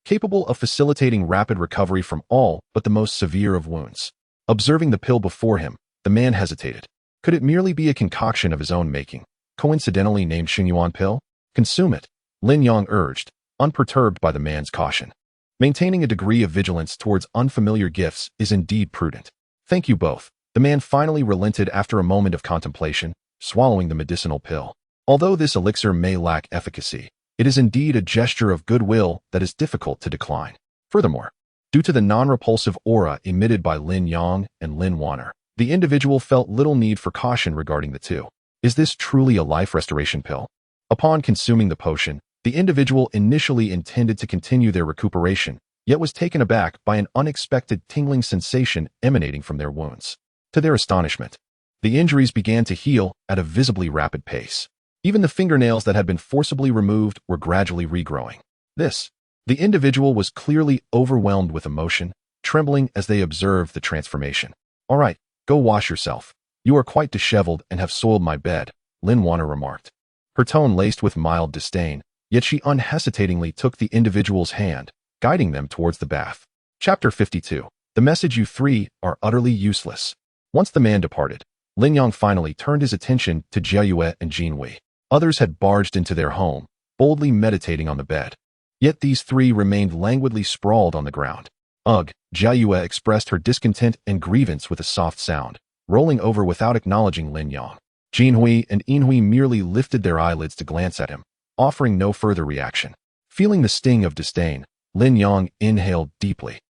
capable of facilitating rapid recovery from all but the most severe of wounds. Observing the pill before him, the man hesitated. Could it merely be a concoction of his own making, coincidentally named Shenyuan pill? "Consume it," Lin Yang urged, unperturbed by the man's caution. Maintaining a degree of vigilance towards unfamiliar gifts is indeed prudent. "Thank you both." The man finally relented after a moment of contemplation, swallowing the medicinal pill. Although this elixir may lack efficacy, it is indeed a gesture of goodwill that is difficult to decline. Furthermore, due to the non-repulsive aura emitted by Lin Yang and Lin Wan'er, the individual felt little need for caution regarding the two. Is this truly a life restoration pill? Upon consuming the potion, the individual initially intended to continue their recuperation, yet was taken aback by an unexpected tingling sensation emanating from their wounds. To their astonishment, the injuries began to heal at a visibly rapid pace. Even the fingernails that had been forcibly removed were gradually regrowing. The individual was clearly overwhelmed with emotion, trembling as they observed the transformation. "All right, go wash yourself. You are quite disheveled and have soiled my bed," Lin Wan'er remarked. Her tone laced with mild disdain, yet she unhesitatingly took the individual's hand, guiding them towards the bath. Chapter 52. The message: you three are utterly useless. Once the man departed, Lin Yang finally turned his attention to Jiayue and Jinhui. Others had barged into their home, boldly meditating on the bed. Yet these three remained languidly sprawled on the ground. "Ugh," Jiayue expressed her discontent and grievance with a soft sound, rolling over without acknowledging Lin Yang. Jinhui and Inhui merely lifted their eyelids to glance at him, offering no further reaction. Feeling the sting of disdain, Lin Yang inhaled deeply,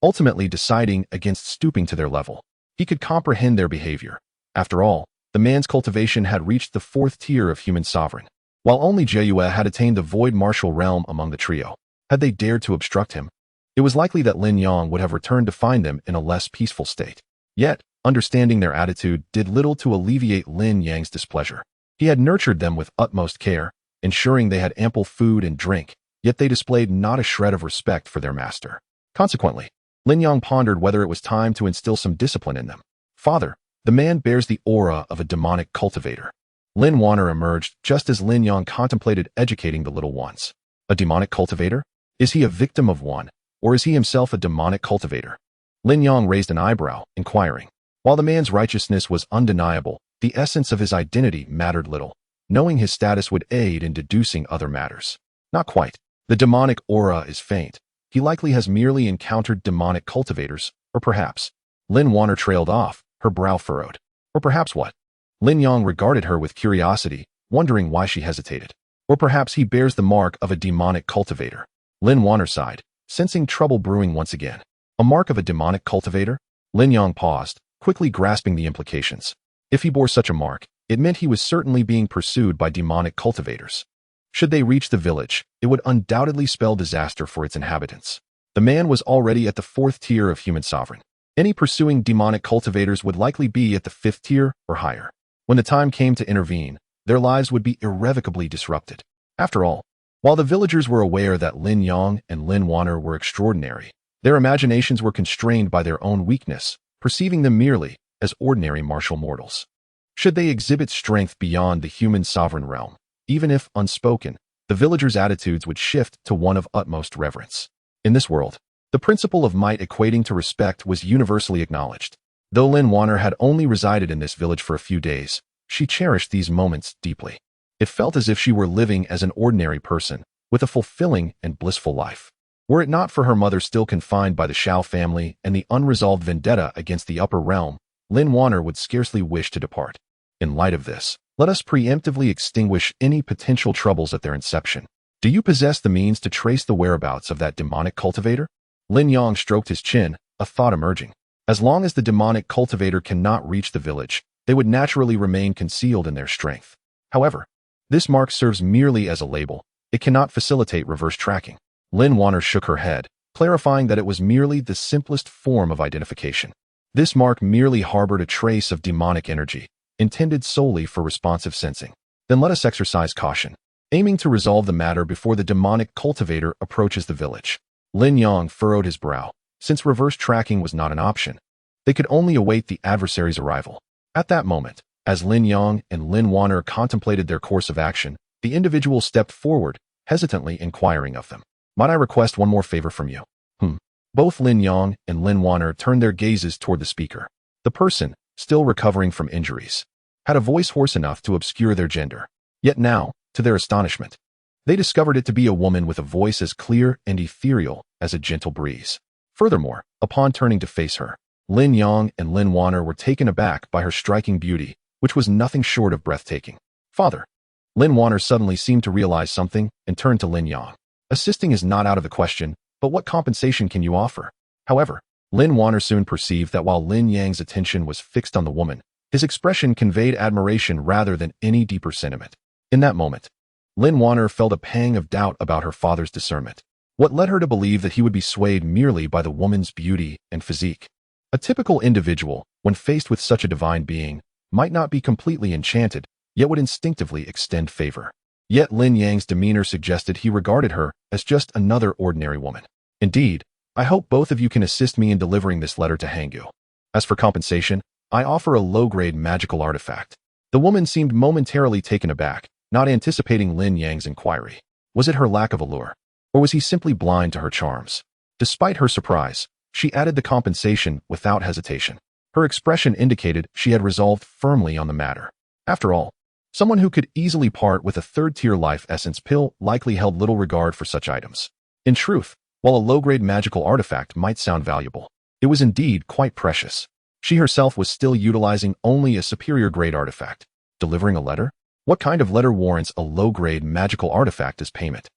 ultimately deciding against stooping to their level. He could comprehend their behavior. After all, the man's cultivation had reached the 4th tier of human sovereign, while only Jiayue had attained the void martial realm among the trio. Had they dared to obstruct him, it was likely that Lin Yang would have returned to find them in a less peaceful state. Yet, understanding their attitude did little to alleviate Lin Yang's displeasure. He had nurtured them with utmost care, ensuring they had ample food and drink, yet they displayed not a shred of respect for their master. Consequently, Lin Yang pondered whether it was time to instill some discipline in them. "Father, the man bears the aura of a demonic cultivator." Lin Wan'er emerged just as Lin Yang contemplated educating the little ones. A demonic cultivator? Is he a victim of one, or is he himself a demonic cultivator? Lin Yang raised an eyebrow, inquiring. While the man's righteousness was undeniable, the essence of his identity mattered little. Knowing his status would aid in deducing other matters. Not quite. The demonic aura is faint. He likely has merely encountered demonic cultivators, or perhaps. Lin Wan'er trailed off, her brow furrowed. Or perhaps what? Lin Yang regarded her with curiosity, wondering why she hesitated. Or perhaps he bears the mark of a demonic cultivator. Lin Wan'er sighed, sensing trouble brewing once again. A mark of a demonic cultivator? Lin Yang paused, quickly grasping the implications. If he bore such a mark, it meant he was certainly being pursued by demonic cultivators. Should they reach the village, it would undoubtedly spell disaster for its inhabitants. The man was already at the 4th tier of human sovereign. Any pursuing demonic cultivators would likely be at the 5th tier or higher. When the time came to intervene, their lives would be irrevocably disrupted. After all, while the villagers were aware that Lin Yang and Lin Wan'er were extraordinary, their imaginations were constrained by their own weakness, perceiving them merely as ordinary martial mortals. Should they exhibit strength beyond the human sovereign realm, even if unspoken, the villagers' attitudes would shift to one of utmost reverence. In this world, the principle of might equating to respect was universally acknowledged. Though Lin Wan'er had only resided in this village for a few days, she cherished these moments deeply. It felt as if she were living as an ordinary person, with a fulfilling and blissful life. Were it not for her mother still confined by the Shao family and the unresolved vendetta against the upper realm, Lin Wan'er would scarcely wish to depart. In light of this, let us preemptively extinguish any potential troubles at their inception. Do you possess the means to trace the whereabouts of that demonic cultivator? Lin Yang stroked his chin, a thought emerging. As long as the demonic cultivator cannot reach the village, they would naturally remain concealed in their strength. However, this mark serves merely as a label. It cannot facilitate reverse tracking. Lin Wan'er shook her head, clarifying that it was merely the simplest form of identification. This mark merely harbored a trace of demonic energy, intended solely for responsive sensing. Then let us exercise caution, aiming to resolve the matter before the demonic cultivator approaches the village. Lin Yang furrowed his brow. Since reverse tracking was not an option, they could only await the adversary's arrival. At that moment, as Lin Yang and Lin Wan'er contemplated their course of action, the individual stepped forward, hesitantly inquiring of them. Might I request one more favor from you? Both Lin Yang and Lin Wan'er turned their gazes toward the speaker. The person, still recovering from injuries, had a voice hoarse enough to obscure their gender. Yet now, to their astonishment, they discovered it to be a woman with a voice as clear and ethereal as a gentle breeze. Furthermore, upon turning to face her, Lin Yang and Lin Wan'er were taken aback by her striking beauty, which was nothing short of breathtaking. Father. Lin Wan'er suddenly seemed to realize something and turned to Lin Yang. Assisting is not out of the question, but what compensation can you offer? However, Lin Wan'er soon perceived that while Lin Yang's attention was fixed on the woman, his expression conveyed admiration rather than any deeper sentiment. In that moment, Lin Wan'er felt a pang of doubt about her father's discernment. What led her to believe that he would be swayed merely by the woman's beauty and physique? A typical individual, when faced with such a divine being, might not be completely enchanted, yet would instinctively extend favor. Yet Lin Yang's demeanor suggested he regarded her as just another ordinary woman. Indeed, I hope both of you can assist me in delivering this letter to Hangul. As for compensation, I offer a low-grade magical artifact. The woman seemed momentarily taken aback, not anticipating Lin Yang's inquiry. Was it her lack of allure? Or was he simply blind to her charms? Despite her surprise, she added the compensation without hesitation. Her expression indicated she had resolved firmly on the matter. After all, someone who could easily part with a 3rd-tier life essence pill likely held little regard for such items. In truth, while a low-grade magical artifact might sound valuable, it was indeed quite precious. She herself was still utilizing only a superior-grade artifact. Delivering a letter? What kind of letter warrants a low-grade magical artifact as payment?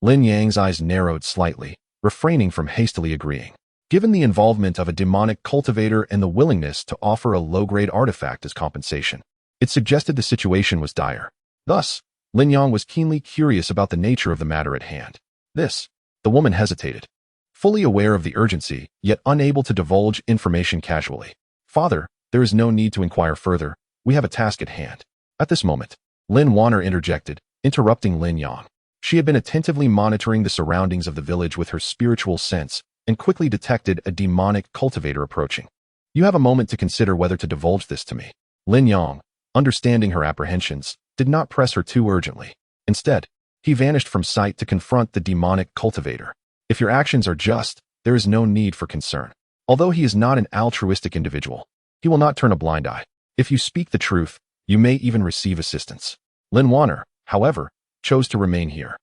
Lin Yang's eyes narrowed slightly, refraining from hastily agreeing. Given the involvement of a demonic cultivator and the willingness to offer a low-grade artifact as compensation, it suggested the situation was dire. Thus, Lin Yang was keenly curious about the nature of the matter at hand. The woman hesitated, fully aware of the urgency, yet unable to divulge information casually. Father, there is no need to inquire further. We have a task at hand. At this moment, Lin Wan'er interjected, interrupting Lin Yang. She had been attentively monitoring the surroundings of the village with her spiritual sense and quickly detected a demonic cultivator approaching. You have a moment to consider whether to divulge this to me. Lin Yang, understanding her apprehensions, did not press her too urgently. Instead, he vanished from sight to confront the demonic cultivator. If your actions are just, there is no need for concern. Although he is not an altruistic individual, he will not turn a blind eye. If you speak the truth, you may even receive assistance. Lin Wan'er, however, chose to remain here.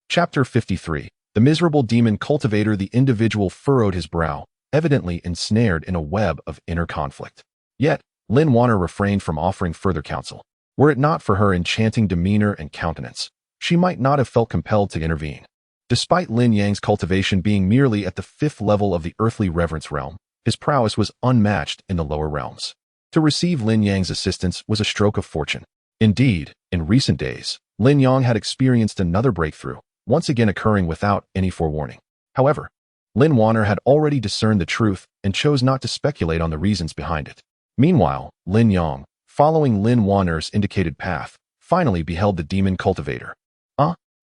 Chapter 53. The miserable demon cultivator. The individual furrowed his brow, evidently ensnared in a web of inner conflict. Yet, Lin Wan'er refrained from offering further counsel. Were it not for her enchanting demeanor and countenance, she might not have felt compelled to intervene. Despite Lin Yang's cultivation being merely at the 5th level of the earthly reverence realm, his prowess was unmatched in the lower realms. To receive Lin Yang's assistance was a stroke of fortune. Indeed, in recent days, Lin Yang had experienced another breakthrough, once again occurring without any forewarning. However, Lin Wan'er had already discerned the truth and chose not to speculate on the reasons behind it. Meanwhile, Lin Yang, following Lin Wan'er's indicated path, finally beheld the demon cultivator.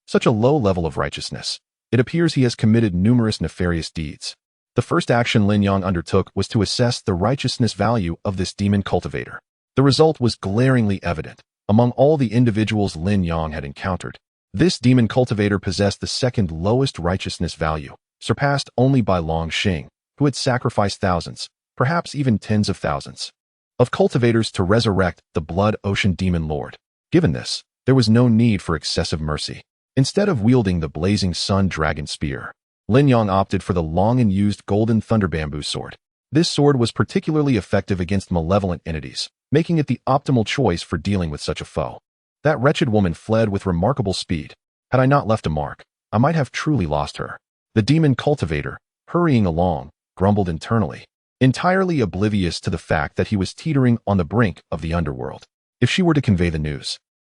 Such a low level of righteousness. It appears he has committed numerous nefarious deeds. The first action Lin Yang undertook was to assess the righteousness value of this demon cultivator. The result was glaringly evident. Among all the individuals Lin Yang had encountered, this demon cultivator possessed the second lowest righteousness value, surpassed only by Long Xing, who had sacrificed thousands, perhaps even tens of thousands, of cultivators to resurrect the Blood Ocean Demon Lord. Given this, there was no need for excessive mercy. Instead of wielding the blazing sun dragon spear, Lin Yang opted for the long and used golden thunder bamboo sword. This sword was particularly effective against malevolent entities, making it the optimal choice for dealing with such a foe. That wretched woman fled with remarkable speed. Had I not left a mark, I might have truly lost her. The demon cultivator, hurrying along, grumbled internally, entirely oblivious to the fact that he was teetering on the brink of the underworld. If she were to convey the news,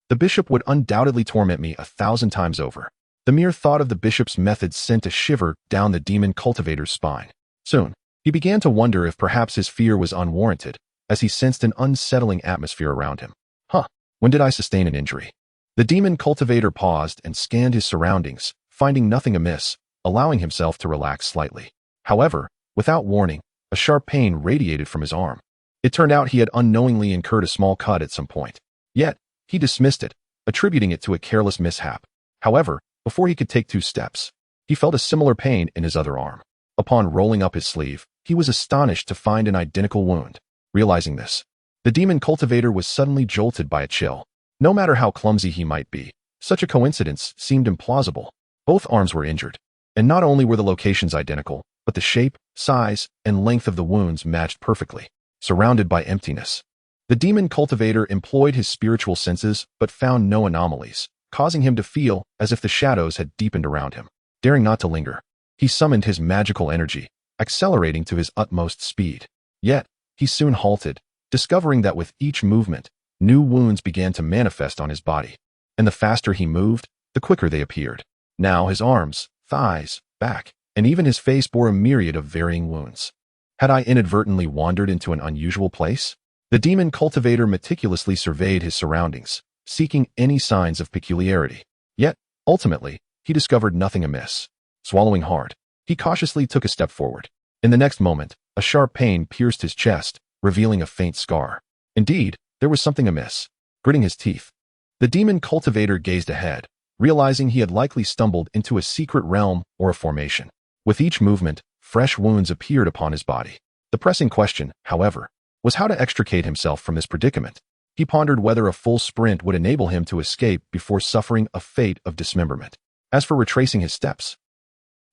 the bishop would undoubtedly torment me 1,000 times over. The mere thought of the bishop's methods sent a shiver down the demon cultivator's spine. Soon, he began to wonder if perhaps his fear was unwarranted, as he sensed an unsettling atmosphere around him. When did I sustain an injury? The demon cultivator paused and scanned his surroundings, finding nothing amiss, allowing himself to relax slightly. However, without warning, a sharp pain radiated from his arm. It turned out he had unknowingly incurred a small cut at some point. Yet, he dismissed it, attributing it to a careless mishap. However, before he could take 2 steps, he felt a similar pain in his other arm. Upon rolling up his sleeve, he was astonished to find an identical wound. Realizing this, the demon cultivator was suddenly jolted by a chill. No matter how clumsy he might be, such a coincidence seemed implausible. Both arms were injured, and not only were the locations identical, but the shape, size, and length of the wounds matched perfectly. Surrounded by emptiness, the demon cultivator employed his spiritual senses but found no anomalies, causing him to feel as if the shadows had deepened around him. Daring not to linger, he summoned his magical energy, accelerating to his utmost speed. Yet, he soon halted, discovering that with each movement, new wounds began to manifest on his body. And the faster he moved, the quicker they appeared. Now his arms, thighs, back, and even his face bore a myriad of varying wounds. Had I inadvertently wandered into an unusual place? The demon cultivator meticulously surveyed his surroundings, seeking any signs of peculiarity. Yet, ultimately, he discovered nothing amiss. Swallowing hard, he cautiously took a step forward. In the next moment, a sharp pain pierced his chest, revealing a faint scar. Indeed, there was something amiss. Gritting his teeth, the demon cultivator gazed ahead, realizing he had likely stumbled into a secret realm or a formation. With each movement, fresh wounds appeared upon his body. The pressing question, however, was how to extricate himself from this predicament. He pondered whether a full sprint would enable him to escape before suffering a fate of dismemberment. As for retracing his steps,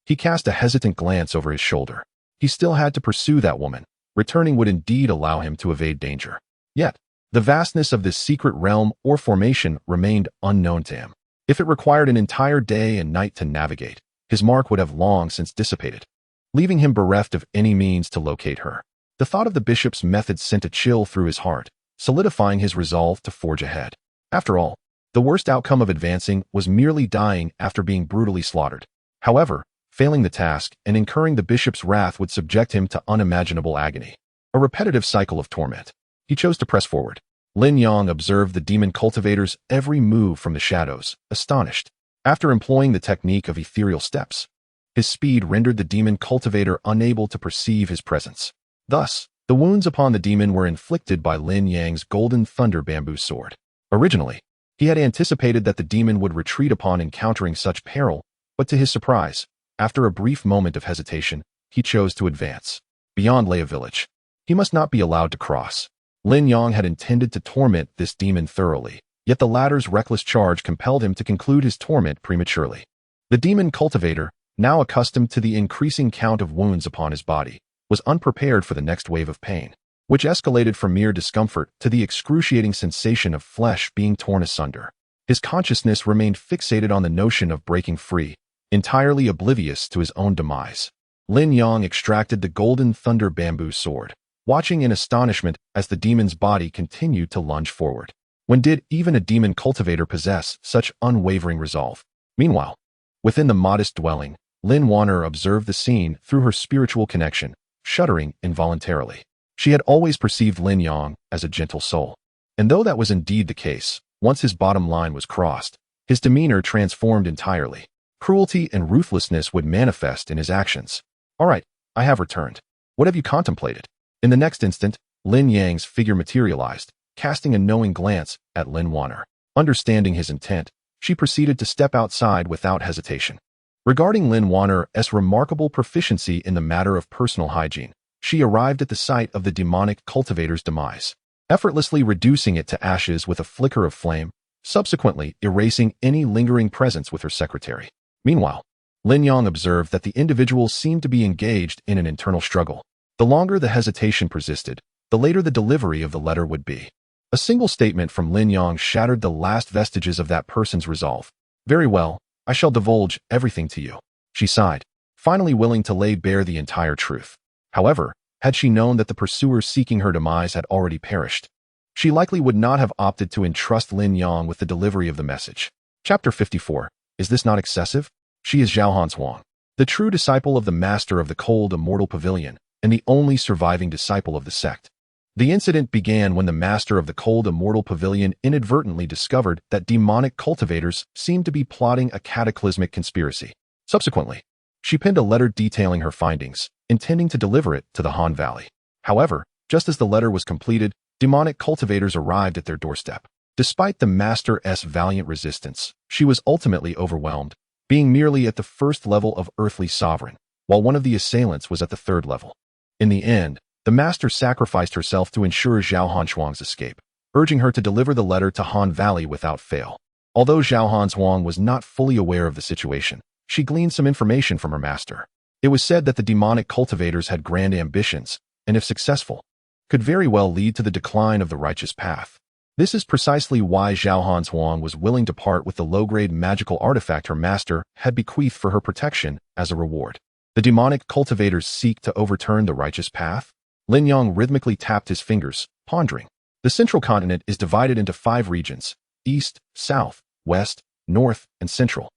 he cast a hesitant glance over his shoulder. He still had to pursue that woman. Returning would indeed allow him to evade danger. Yet, the vastness of this secret realm or formation remained unknown to him. If it required an entire day and night to navigate, his mark would have long since dissipated, leaving him bereft of any means to locate her. The thought of the bishop's method sent a chill through his heart, solidifying his resolve to forge ahead. After all, the worst outcome of advancing was merely dying after being brutally slaughtered. However, failing the task and incurring the bishop's wrath would subject him to unimaginable agony, a repetitive cycle of torment. He chose to press forward. Lin Yang observed the demon cultivator's every move from the shadows, astonished. After employing the technique of ethereal steps, his speed rendered the demon cultivator unable to perceive his presence. Thus, the wounds upon the demon were inflicted by Lin Yang's golden thunder bamboo sword. Originally, He had anticipated that the demon would retreat upon encountering such peril, but to his surprise, after a brief moment of hesitation, he chose to advance. Beyond lay a village. He must not be allowed to cross. Lin Yang had intended to torment this demon thoroughly, yet the latter's reckless charge compelled him to conclude his torment prematurely. The demon cultivator, now accustomed to the increasing count of wounds upon his body, was unprepared for the next wave of pain, which escalated from mere discomfort to the excruciating sensation of flesh being torn asunder. His consciousness remained fixated on the notion of breaking free, entirely oblivious to his own demise. Lin Yang extracted the golden thunder bamboo sword, watching in astonishment as the demon's body continued to lunge forward. When did even a demon cultivator possess such unwavering resolve? Meanwhile, within the modest dwelling, Lin Wan'er observed the scene through her spiritual connection, shuddering involuntarily. She had always perceived Lin Yang as a gentle soul. And though that was indeed the case, once his bottom line was crossed, his demeanor transformed entirely. Cruelty and ruthlessness would manifest in his actions. "All right, I have returned. What have you contemplated?" In the next instant, Lin Yang's figure materialized, casting a knowing glance at Lin Wan'er. Understanding his intent, she proceeded to step outside without hesitation. Regarding Lin Wan'er's remarkable proficiency in the matter of personal hygiene, she arrived at the site of the demonic cultivator's demise, effortlessly reducing it to ashes with a flicker of flame, subsequently erasing any lingering presence with her secretary. Meanwhile, Lin Yang observed that the individual seemed to be engaged in an internal struggle. The longer the hesitation persisted, the later the delivery of the letter would be. A single statement from Lin Yang shattered the last vestiges of that person's resolve. "Very well, I shall divulge everything to you," she sighed, finally willing to lay bare the entire truth. However, had she known that the pursuers seeking her demise had already perished, she likely would not have opted to entrust Lin Yang with the delivery of the message. Chapter 54. Is this not excessive? She is Zhaohan Huang, the true disciple of the master of the cold immortal pavilion, and the only surviving disciple of the sect. The incident began when the master of the cold immortal pavilion inadvertently discovered that demonic cultivators seemed to be plotting a cataclysmic conspiracy. Subsequently, she penned a letter detailing her findings, intending to deliver it to the Han Valley. However, just as the letter was completed, demonic cultivators arrived at their doorstep. Despite the master's valiant resistance, she was ultimately overwhelmed, being merely at the first level of earthly sovereign, while one of the assailants was at the third level. In the end, the master sacrificed herself to ensure Zhaohan Huang's escape, urging her to deliver the letter to Han Valley without fail. Although Zhaohan Huang was not fully aware of the situation, she gleaned some information from her master. It was said that the demonic cultivators had grand ambitions, and if successful, could very well lead to the decline of the righteous path. This is precisely why Zhaohan Huang was willing to part with the low-grade magical artifact her master had bequeathed for her protection as a reward. The demonic cultivators seek to overturn the righteous path? Lin Yang rhythmically tapped his fingers, pondering. The central continent is divided into 5 regions: East, South, West, North, and Central.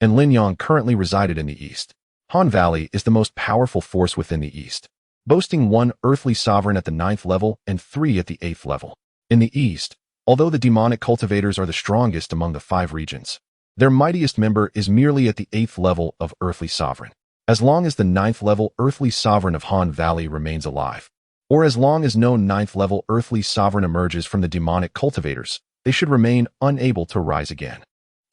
And Lin Yang currently resided in the East. Han Valley is the most powerful force within the East, boasting 1 earthly sovereign at the 9th level and 3 at the 8th level. In the East, although the demonic cultivators are the strongest among the 5 regions, their mightiest member is merely at the 8th level of earthly sovereign. As long as the 9th level earthly sovereign of Han Valley remains alive, or as long as no 9th level earthly sovereign emerges from the demonic cultivators, they should remain unable to rise again.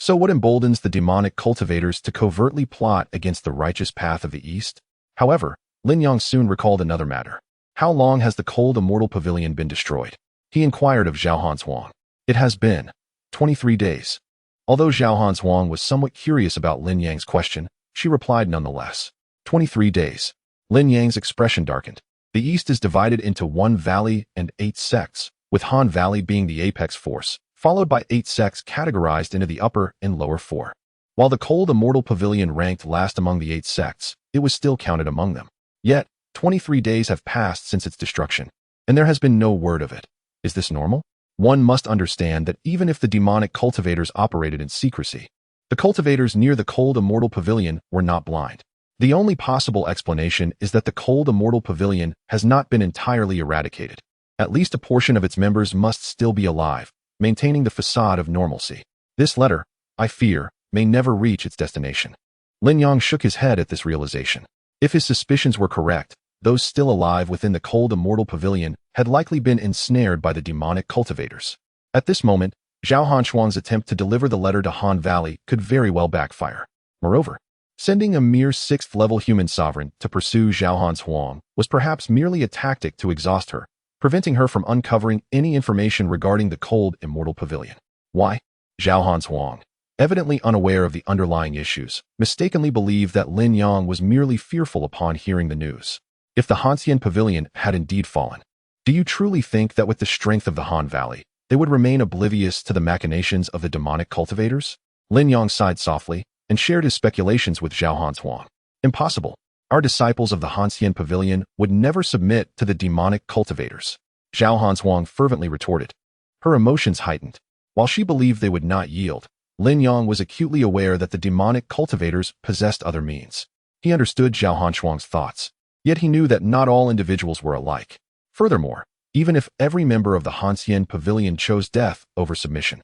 So what emboldens the demonic cultivators to covertly plot against the righteous path of the East? However, Lin Yang soon recalled another matter. How long has the cold immortal pavilion been destroyed? He inquired of Zhaohan Huang. It has been 23 days. Although Zhaohan Huang was somewhat curious about Lin Yang's question, she replied nonetheless. 23 days. Lin Yang's expression darkened. The East is divided into 1 valley and 8 sects, with Han Valley being the apex force, followed by 8 sects categorized into the upper and lower 4. While the cold immortal pavilion ranked last among the 8 sects, it was still counted among them. Yet, 23 days have passed since its destruction, and there has been no word of it. Is this normal? One must understand that even if the demonic cultivators operated in secrecy, the cultivators near the cold immortal pavilion were not blind. The only possible explanation is that the cold immortal pavilion has not been entirely eradicated. At least a portion of its members must still be alive, maintaining the facade of normalcy. This letter, I fear, may never reach its destination. Lin Yang shook his head at this realization. If his suspicions were correct, those still alive within the cold immortal pavilion had likely been ensnared by the demonic cultivators. At this moment, Zhao Hanchuang's attempt to deliver the letter to Han Valley could very well backfire. Moreover, sending a mere 6th-level human sovereign to pursue Zhao Hanchuang was perhaps merely a tactic to exhaust her, preventing her from uncovering any information regarding the cold immortal pavilion. Why? Zhao Hanchuang, evidently unaware of the underlying issues, mistakenly believed that Lin Yang was merely fearful upon hearing the news. If the Hanxian Pavilion had indeed fallen, do you truly think that with the strength of the Han Valley, they would remain oblivious to the machinations of the demonic cultivators? Lin Yang sighed softly and shared his speculations with Zhao Hanchuang. Impossible. Our disciples of the Hanxian Pavilion would never submit to the demonic cultivators. Zhao Hanchuang fervently retorted. Her emotions heightened. While she believed they would not yield, Lin Yang was acutely aware that the demonic cultivators possessed other means. He understood Zhao Hanchuang's thoughts, yet he knew that not all individuals were alike. Furthermore, even if every member of the Hanxian Pavilion chose death over submission,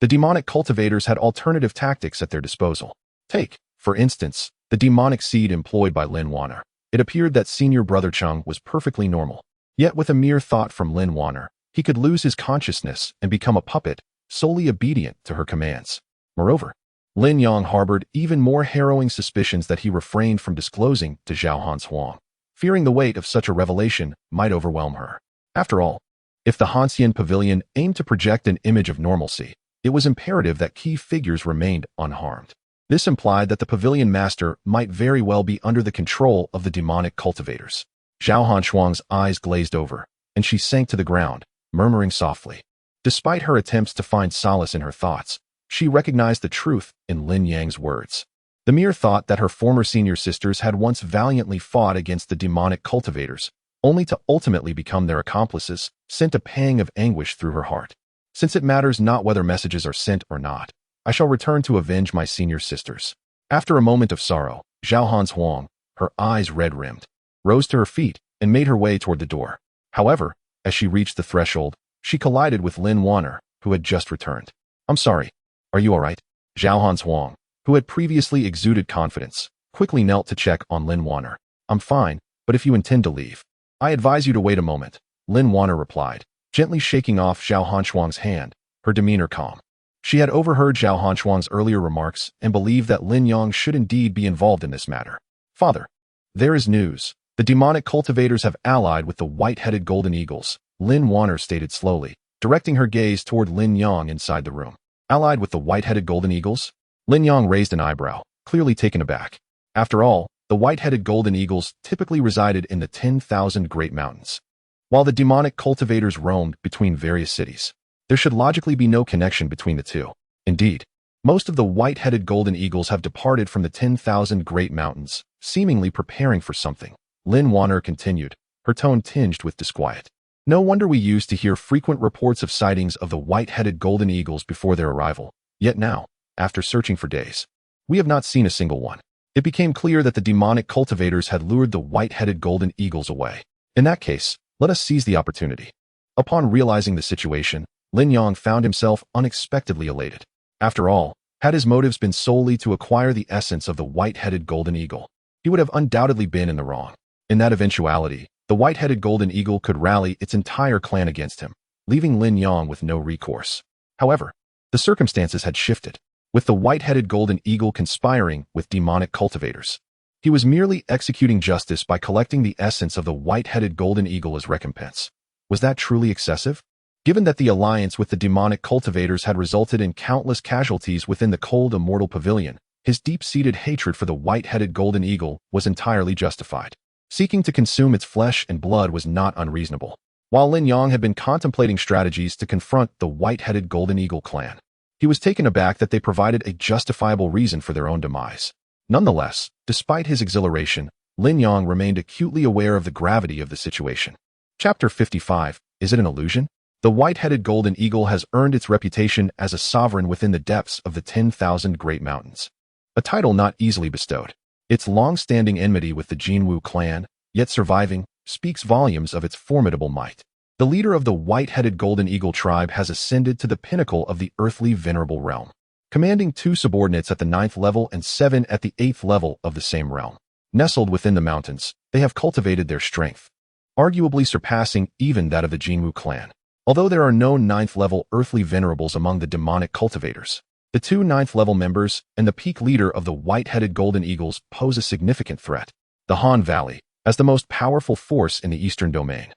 the demonic cultivators had alternative tactics at their disposal. Take, for instance, the demonic seed employed by Lin Wan'er. It appeared that senior brother Cheng was perfectly normal. Yet with a mere thought from Lin Wan'er, he could lose his consciousness and become a puppet, solely obedient to her commands. Moreover, Lin Yang harbored even more harrowing suspicions that he refrained from disclosing to Zhao Hanchuang, fearing the weight of such a revelation might overwhelm her. After all, if the Hanxian Pavilion aimed to project an image of normalcy, it was imperative that key figures remained unharmed. This implied that the pavilion master might very well be under the control of the demonic cultivators. Zhao Hanchuang's eyes glazed over, and she sank to the ground, murmuring softly. Despite her attempts to find solace in her thoughts, she recognized the truth in Lin Yang's words. The mere thought that her former senior sisters had once valiantly fought against the demonic cultivators, only to ultimately become their accomplices, sent a pang of anguish through her heart. Since it matters not whether messages are sent or not, I shall return to avenge my senior sisters. After a moment of sorrow, Zhao Hanchuang, her eyes red-rimmed, rose to her feet and made her way toward the door. However, as she reached the threshold, she collided with Lin Wan'er, who had just returned. I'm sorry. Are you all right? Zhao Hanchuang, who had previously exuded confidence, quickly knelt to check on Lin Wan'er. I'm fine, but if you intend to leave, I advise you to wait a moment, Lin Wan'er replied, gently shaking off Zhao Hanchuang's hand, her demeanor calm. She had overheard Zhao Hanchuang's earlier remarks and believed that Lin Yang should indeed be involved in this matter. Father, there is news. The demonic cultivators have allied with the white-headed golden eagles, Lin Wan'er stated slowly, directing her gaze toward Lin Yang inside the room. Allied with the white-headed golden eagles? Lin Yang raised an eyebrow, clearly taken aback. After all, the white-headed golden eagles typically resided in the 10,000 Great Mountains, while the demonic cultivators roamed between various cities. There should logically be no connection between the two. Indeed, most of the white-headed golden eagles have departed from the 10,000 Great Mountains, seemingly preparing for something. Lin Wan'er continued, her tone tinged with disquiet. No wonder we used to hear frequent reports of sightings of the white-headed golden eagles before their arrival. Yet now, after searching for days, we have not seen a single one. It became clear that the demonic cultivators had lured the white-headed golden eagles away. In that case, let us seize the opportunity. Upon realizing the situation, Lin Yang found himself unexpectedly elated. After all, had his motives been solely to acquire the essence of the white-headed golden eagle, he would have undoubtedly been in the wrong. In that eventuality, the white-headed golden eagle could rally its entire clan against him, leaving Lin Yang with no recourse. However, the circumstances had shifted, with the white-headed golden eagle conspiring with demonic cultivators. He was merely executing justice by collecting the essence of the white-headed golden eagle as recompense. Was that truly excessive? Given that the alliance with the demonic cultivators had resulted in countless casualties within the cold immortal pavilion, his deep-seated hatred for the white-headed golden eagle was entirely justified. Seeking to consume its flesh and blood was not unreasonable. While Lin Yang had been contemplating strategies to confront the white-headed golden eagle clan, he was taken aback that they provided a justifiable reason for their own demise. Nonetheless, despite his exhilaration, Lin Yang remained acutely aware of the gravity of the situation. Chapter 55, Is it an illusion? The white-headed golden eagle has earned its reputation as a sovereign within the depths of the 10,000 Great Mountains. A title not easily bestowed. Its long-standing enmity with the Jinwu clan, yet surviving, speaks volumes of its formidable might. The leader of the white-headed golden eagle tribe has ascended to the pinnacle of the earthly venerable realm, commanding 2 subordinates at the 9th level and 7 at the 8th level of the same realm. Nestled within the mountains, they have cultivated their strength, arguably surpassing even that of the Jinwu clan. Although there are no 9th-level earthly venerables among the demonic cultivators, the 2 9th-level members and the peak leader of the white-headed golden eagles pose a significant threat. The Han Valley, as the most powerful force in the Eastern Domain,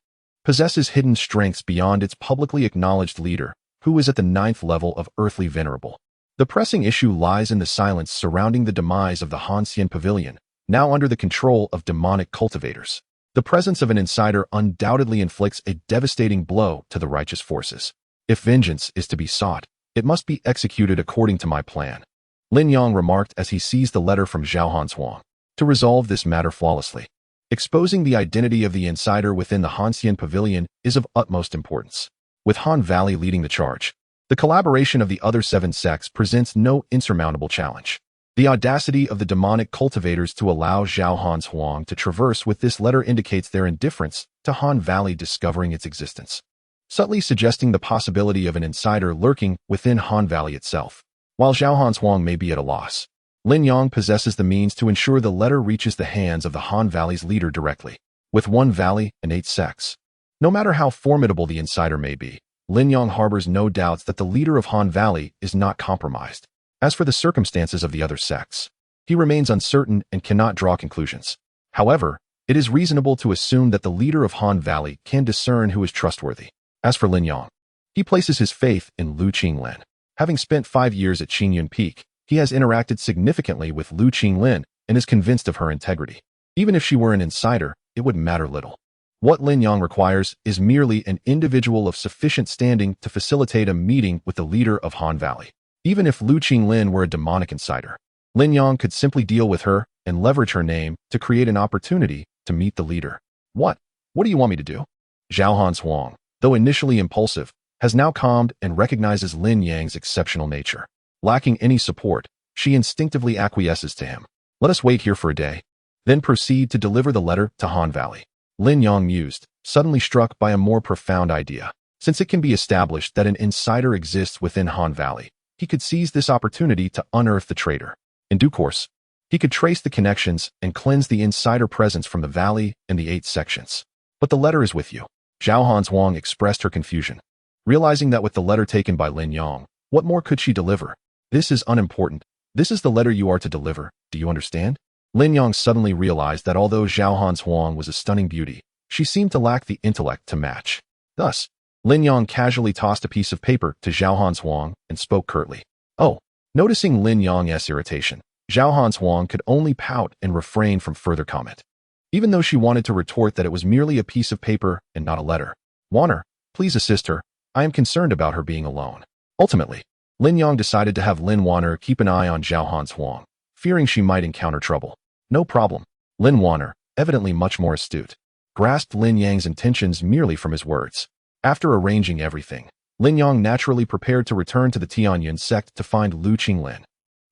possesses hidden strengths beyond its publicly acknowledged leader, who is at the 9th level of earthly venerable. The pressing issue lies in the silence surrounding the demise of the Hanxian Pavilion, now under the control of demonic cultivators. The presence of an insider undoubtedly inflicts a devastating blow to the righteous forces. If vengeance is to be sought, it must be executed according to my plan, Lin Yang remarked as he seized the letter from Zhao Hansuang. To resolve this matter flawlessly, exposing the identity of the insider within the Hanxian Pavilion is of utmost importance. With Han Valley leading the charge, the collaboration of the other 7 sects presents no insurmountable challenge. The audacity of the demonic cultivators to allow Zhao Hansuang to traverse with this letter indicates their indifference to Han Valley discovering its existence, subtly suggesting the possibility of an insider lurking within Han Valley itself. While Zhao Hansuang may be at a loss, Lin Yang possesses the means to ensure the letter reaches the hands of the Han Valley's leader directly. With 1 valley and 8 sects, no matter how formidable the insider may be, Lin Yang harbors no doubts that the leader of Han Valley is not compromised. As for the circumstances of the other sects, he remains uncertain and cannot draw conclusions. However, it is reasonable to assume that the leader of Han Valley can discern who is trustworthy. As for Lin Yang, he places his faith in Lu Qinglin. Having spent 5 years at Qingyun Peak, he has interacted significantly with Lu Qinglin and is convinced of her integrity. Even if she were an insider, it would matter little. What Lin Yang requires is merely an individual of sufficient standing to facilitate a meeting with the leader of Han Valley. Even if Lu Qinglin were a demonic insider, Lin Yang could simply deal with her and leverage her name to create an opportunity to meet the leader. What do you want me to do? Zhao Hansuang, though initially impulsive, has now calmed and recognizes Lin Yang's exceptional nature. Lacking any support, she instinctively acquiesces to him. Let us wait here for a day, then proceed to deliver the letter to Han Valley. Lin Yang mused, suddenly struck by a more profound idea. Since it can be established that an insider exists within Han Valley, he could seize this opportunity to unearth the traitor. In due course, he could trace the connections and cleanse the insider presence from the valley and the 8 sections. But the letter is with you. Zhao Hansuang expressed her confusion, realizing that with the letter taken by Lin Yang, what more could she deliver? This is unimportant. This is the letter you are to deliver. Do you understand? Lin Yang suddenly realized that although Zhao Hansuang was a stunning beauty, she seemed to lack the intellect to match. Thus, Lin Yang casually tossed a piece of paper to Zhao Hansuang and spoke curtly. Oh, noticing Lin Yang's irritation, Zhao Hansuang could only pout and refrain from further comment, even though she wanted to retort that it was merely a piece of paper and not a letter. Wan'er, please assist her. I am concerned about her being alone. Ultimately, Lin Yang decided to have Lin Wan'er keep an eye on Zhao Hansuang, fearing she might encounter trouble. No problem. Lin Wan'er, evidently much more astute, grasped Lin Yang's intentions merely from his words. After arranging everything, Lin Yang naturally prepared to return to the Tianyun sect to find Lu Qinglin.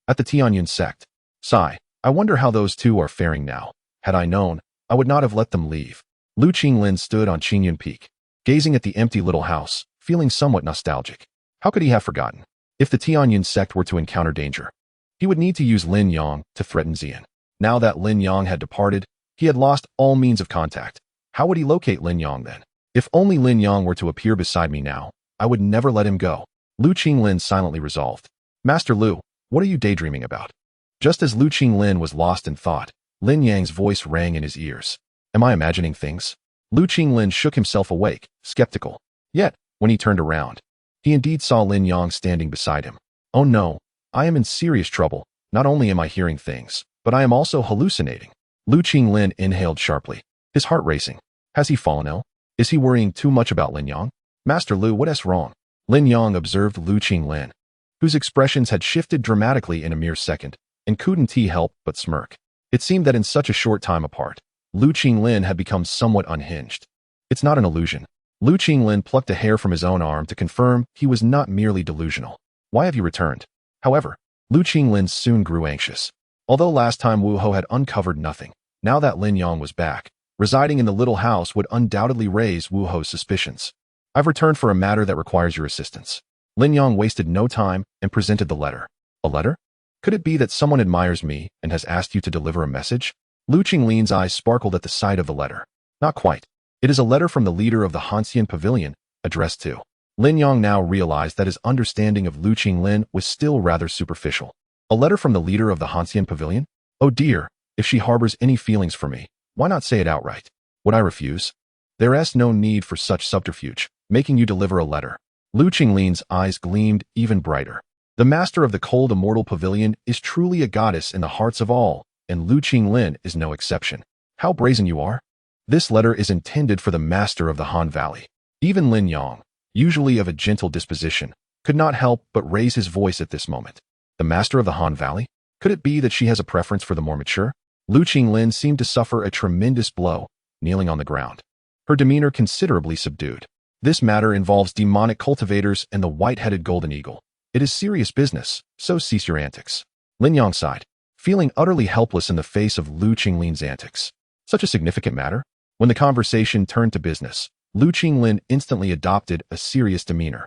At the Tianyun sect, sigh, I wonder how those 2 are faring now. Had I known, I would not have let them leave. Lu Qinglin stood on Qingyun Peak, gazing at the empty little house, feeling somewhat nostalgic. How could he have forgotten? If the Tianyun sect were to encounter danger, he would need to use Lin Yang to threaten Xian. Now that Lin Yang had departed, he had lost all means of contact. How would he locate Lin Yang then? If only Lin Yang were to appear beside me now, I would never let him go. Lu Qinglin silently resolved. Master Lu, what are you daydreaming about? Just as Lu Qinglin was lost in thought, Lin Yang's voice rang in his ears. Am I imagining things? Lu Qinglin shook himself awake, skeptical. Yet, when he turned around, he indeed saw Lin Yang standing beside him. Oh no, I am in serious trouble. Not only am I hearing things, but I am also hallucinating. Lu Qinglin inhaled sharply, his heart racing. Has he fallen ill? Is he worrying too much about Lin Yang? Master Lu, what's wrong? Lin Yang observed Lu Qinglin, whose expressions had shifted dramatically in a mere second, and couldn't he help but smirk. It seemed that in such a short time apart, Lu Qinglin had become somewhat unhinged. It's not an illusion. Lu Qinglin plucked a hair from his own arm to confirm he was not merely delusional. Why have you returned? However, Lu Qinglin soon grew anxious. Although last time Wu Ho had uncovered nothing, now that Lin Yang was back, residing in the little house would undoubtedly raise Wu Ho's suspicions. I've returned for a matter that requires your assistance. Lin Yang wasted no time and presented the letter. A letter? Could it be that someone admires me and has asked you to deliver a message? Lu Qinglin's eyes sparkled at the sight of the letter. Not quite. It is a letter from the leader of the Hanxian Pavilion, addressed to Lin Yang now realized that his understanding of Lu Qinglin was still rather superficial. A letter from the leader of the Hanxian Pavilion? Oh dear, if she harbors any feelings for me, why not say it outright? Would I refuse? There is no need for such subterfuge, making you deliver a letter. Lu Qinglin's eyes gleamed even brighter. The master of the cold immortal pavilion is truly a goddess in the hearts of all, and Lu Qinglin is no exception. How brazen you are! This letter is intended for the master of the Han Valley. Even Lin Yang, usually of a gentle disposition, could not help but raise his voice at this moment. The master of the Han Valley? Could it be that she has a preference for the more mature? Lu Qinglin seemed to suffer a tremendous blow, kneeling on the ground. Her demeanor considerably subdued. This matter involves demonic cultivators and the white-headed golden eagle. It is serious business, so cease your antics. Lin Yang sighed, feeling utterly helpless in the face of Lu Qinglin's antics. Such a significant matter? When the conversation turned to business, Lu Qinglin instantly adopted a serious demeanor,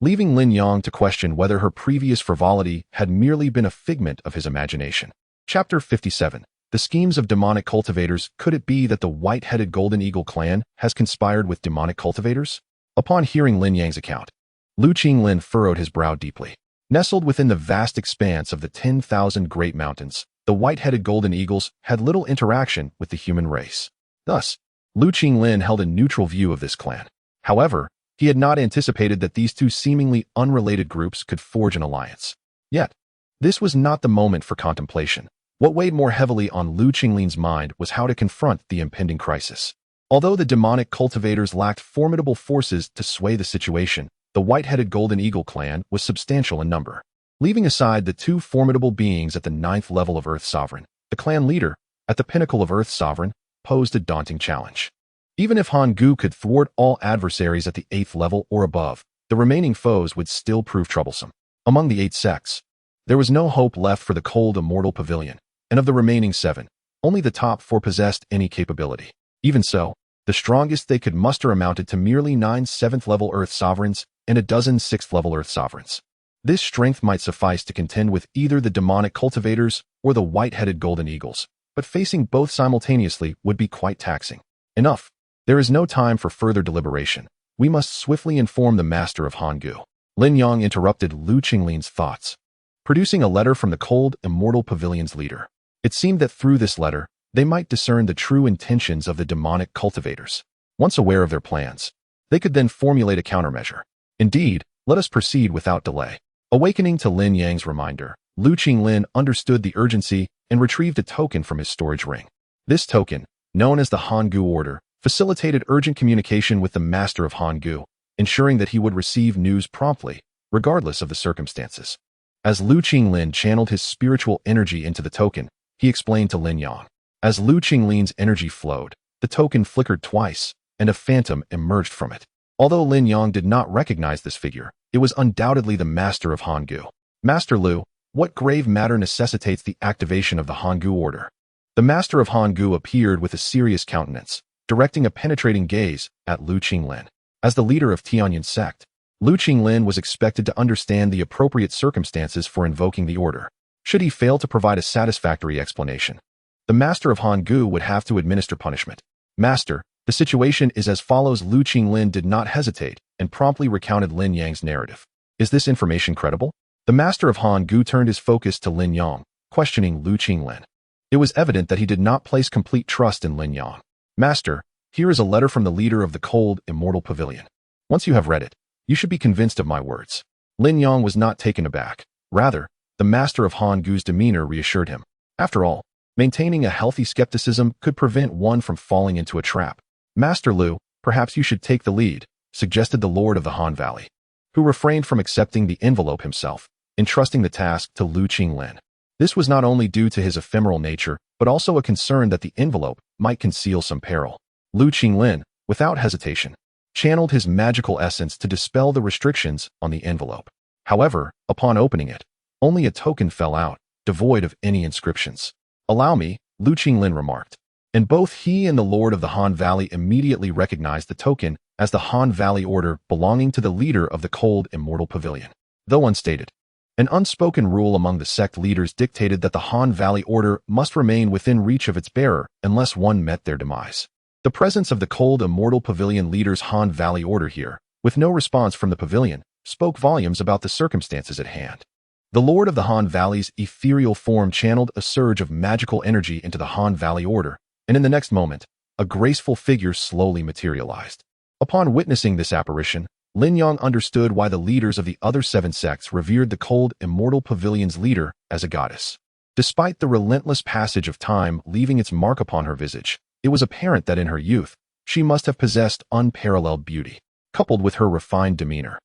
leaving Lin Yang to question whether her previous frivolity had merely been a figment of his imagination. Chapter 57. The schemes of demonic cultivators. Could it be that the white-headed golden eagle clan has conspired with demonic cultivators? Upon hearing Lin Yang's account, Lu Qinglin furrowed his brow deeply. Nestled within the vast expanse of the 10,000 Great Mountains, the white-headed golden eagles had little interaction with the human race. Thus, Lu Qinglin held a neutral view of this clan. However, he had not anticipated that these two seemingly unrelated groups could forge an alliance. Yet, this was not the moment for contemplation. What weighed more heavily on Lu Qinglin's mind was how to confront the impending crisis. Although the demonic cultivators lacked formidable forces to sway the situation, the white-headed golden eagle clan was substantial in number. Leaving aside the two formidable beings at the 9th level of Earth Sovereign, the clan leader, at the pinnacle of Earth Sovereign, posed a daunting challenge. Even if Han Gu could thwart all adversaries at the 8th level or above, the remaining foes would still prove troublesome. Among the 8 sects, there was no hope left for the cold immortal pavilion, and of the remaining 7, only the top 4 possessed any capability. Even so, the strongest they could muster amounted to merely 9 7th-level Earth Sovereigns and a dozen 6th-level Earth Sovereigns. This strength might suffice to contend with either the demonic cultivators or the white-headed golden eagles, but facing both simultaneously would be quite taxing. Enough. There is no time for further deliberation. We must swiftly inform the master of Han Gu. Lin Yang interrupted Lu Qinglin's thoughts, producing a letter from the cold immortal pavilion's leader. It seemed that through this letter, they might discern the true intentions of the demonic cultivators. Once aware of their plans, they could then formulate a countermeasure. Indeed, let us proceed without delay. Awakening to Lin Yang's reminder, Lu Qinglin understood the urgency and retrieved a token from his storage ring. This token, known as the Han Gu Order, facilitated urgent communication with the master of Han Gu, ensuring that he would receive news promptly, regardless of the circumstances. As Lu Qinglin channeled his spiritual energy into the token, he explained to Lin Yang. As Lu Qinglin's energy flowed, the token flickered twice, and a phantom emerged from it. Although Lin Yang did not recognize this figure, it was undoubtedly the master of Han Gu. Master Lu, what grave matter necessitates the activation of the Han Gu Order? The master of Han Gu appeared with a serious countenance, directing a penetrating gaze at Lu Qinglin. As the leader of Tianyuan sect, Lu Qinglin was expected to understand the appropriate circumstances for invoking the order. Should he fail to provide a satisfactory explanation, the master of Han Gu would have to administer punishment. Master, the situation is as follows. Lu Qinglin did not hesitate and promptly recounted Lin Yang's narrative. Is this information credible? The master of Han Gu turned his focus to Lin Yang, questioning Lu Qinglin. It was evident that he did not place complete trust in Lin Yang. Master, here is a letter from the leader of the cold, immortal pavilion. Once you have read it, you should be convinced of my words. Lin Yang was not taken aback. Rather, the master of Han Gu's demeanor reassured him. After all, maintaining a healthy skepticism could prevent one from falling into a trap. Master Lu, perhaps you should take the lead, suggested the lord of the Han Valley, who refrained from accepting the envelope himself, entrusting the task to Lu Qinglin. This was not only due to his ephemeral nature, but also a concern that the envelope might conceal some peril. Lu Qinglin, without hesitation, channeled his magical essence to dispel the restrictions on the envelope. However, upon opening it, only a token fell out, devoid of any inscriptions. Allow me, Lu Qinglin remarked. And both he and the lord of the Han Valley immediately recognized the token as the Han Valley Order belonging to the leader of the cold immortal pavilion. Though unstated, an unspoken rule among the sect leaders dictated that the Han Valley Order must remain within reach of its bearer unless one met their demise. The presence of the cold immortal pavilion leader's Han Valley Order here with no response from the pavilion, spoke volumes about the circumstances at hand. The Lord of the Han Valley's ethereal form channeled a surge of magical energy into the Han Valley Order, and in the next moment, a graceful figure slowly materialized. Upon witnessing this apparition, Lin Yang understood why the leaders of the other 7 sects revered the cold, immortal pavilion's leader as a goddess. Despite the relentless passage of time leaving its mark upon her visage, it was apparent that in her youth, she must have possessed unparalleled beauty, coupled with her refined demeanor.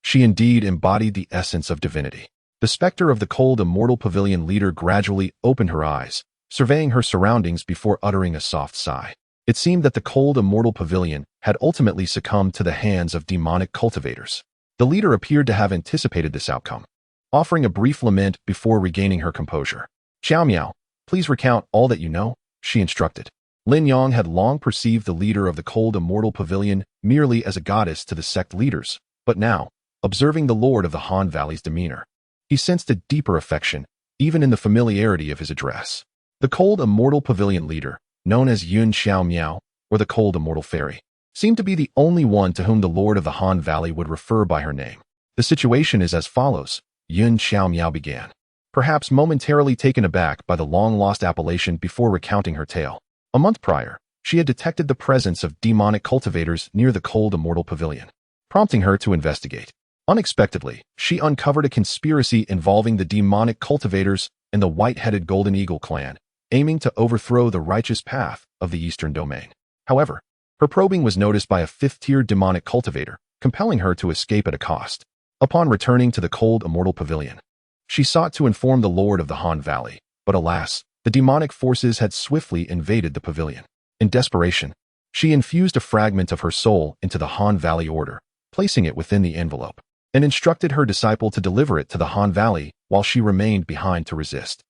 She indeed embodied the essence of divinity. The specter of the cold, immortal pavilion leader gradually opened her eyes, surveying her surroundings before uttering a soft sigh. It seemed that the cold, immortal pavilion had ultimately succumbed to the hands of demonic cultivators. The leader appeared to have anticipated this outcome, offering a brief lament before regaining her composure. "Xiao Miao, please recount all that you know," she instructed. Lin Yang had long perceived the leader of the cold, immortal pavilion merely as a goddess to the sect leaders, but now, observing the Lord of the Han Valley's demeanor, he sensed a deeper affection, even in the familiarity of his address. The cold, immortal pavilion leader, known as Yun Xiao Miao, or the cold, immortal fairy, seemed to be the only one to whom the Lord of the Han Valley would refer by her name. "The situation is as follows," Yun Xiao Miao began, perhaps momentarily taken aback by the long-lost appellation before recounting her tale. A month prior, she had detected the presence of demonic cultivators near the cold, immortal pavilion, prompting her to investigate. Unexpectedly, she uncovered a conspiracy involving the demonic cultivators and the white-headed Golden Eagle clan, aiming to overthrow the righteous path of the Eastern Domain. However, her probing was noticed by a 5th-tier demonic cultivator, compelling her to escape at a cost. Upon returning to the cold, immortal pavilion, she sought to inform the Lord of the Han Valley, but alas, the demonic forces had swiftly invaded the pavilion. In desperation, she infused a fragment of her soul into the Han Valley Order, placing it within the envelope, and instructed her disciple to deliver it to the Han Valley while she remained behind to resist.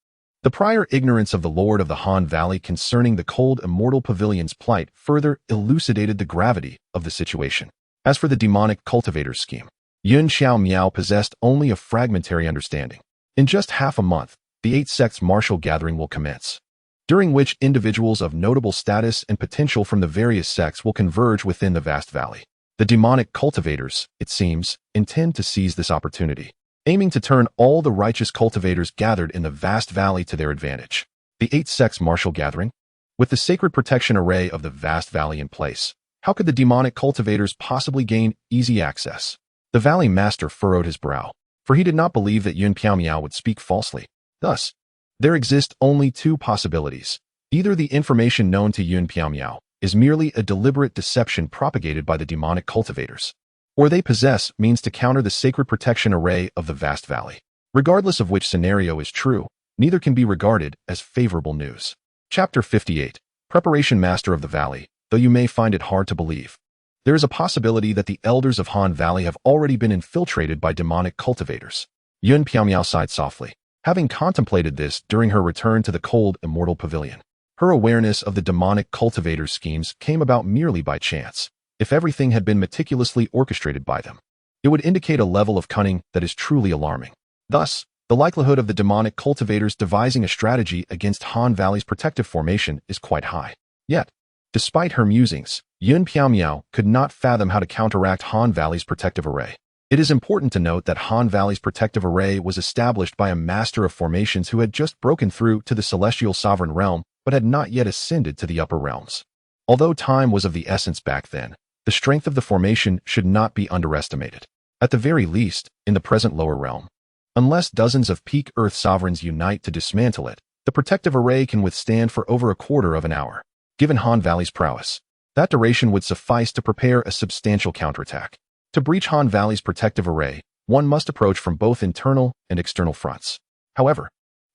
The prior ignorance of the Lord of the Han Valley concerning the cold, immortal pavilion's plight further elucidated the gravity of the situation. As for the demonic cultivator's scheme, Yun Xiao Miao possessed only a fragmentary understanding. In just half a month, the 8 sects martial gathering will commence, during which individuals of notable status and potential from the various sects will converge within the vast valley. The demonic cultivators, it seems, intend to seize this opportunity, aiming to turn all the righteous cultivators gathered in the vast valley to their advantage. The 8 sects martial gathering? With the sacred protection array of the vast valley in place, how could the demonic cultivators possibly gain easy access? The valley master furrowed his brow, for he did not believe that Yun Piao Miao would speak falsely. Thus, there exist only 2 possibilities. Either the information known to Yun Piao Miao is merely a deliberate deception propagated by the demonic cultivators, or they possess means to counter the sacred protection array of the vast valley. Regardless of which scenario is true, neither can be regarded as favorable news. Chapter 58. Preparation Master of the Valley. Though you may find it hard to believe, there is a possibility that the elders of Han Valley have already been infiltrated by demonic cultivators. Yun Piao sighed softly, having contemplated this during her return to the cold, immortal pavilion. Her awareness of the demonic cultivators' schemes came about merely by chance. If everything had been meticulously orchestrated by them, it would indicate a level of cunning that is truly alarming. Thus, the likelihood of the demonic cultivators devising a strategy against Han Valley's protective formation is quite high. Yet, despite her musings, Yun Piao Miao could not fathom how to counteract Han Valley's protective array. It is important to note that Han Valley's protective array was established by a master of formations who had just broken through to the celestial sovereign realm but had not yet ascended to the upper realms. Although time was of the essence back then, the strength of the formation should not be underestimated. At the very least, in the present lower realm, unless dozens of peak Earth sovereigns unite to dismantle it, the protective array can withstand for over a quarter of an hour. Given Han Valley's prowess, that duration would suffice to prepare a substantial counterattack. To breach Han Valley's protective array, one must approach from both internal and external fronts. However,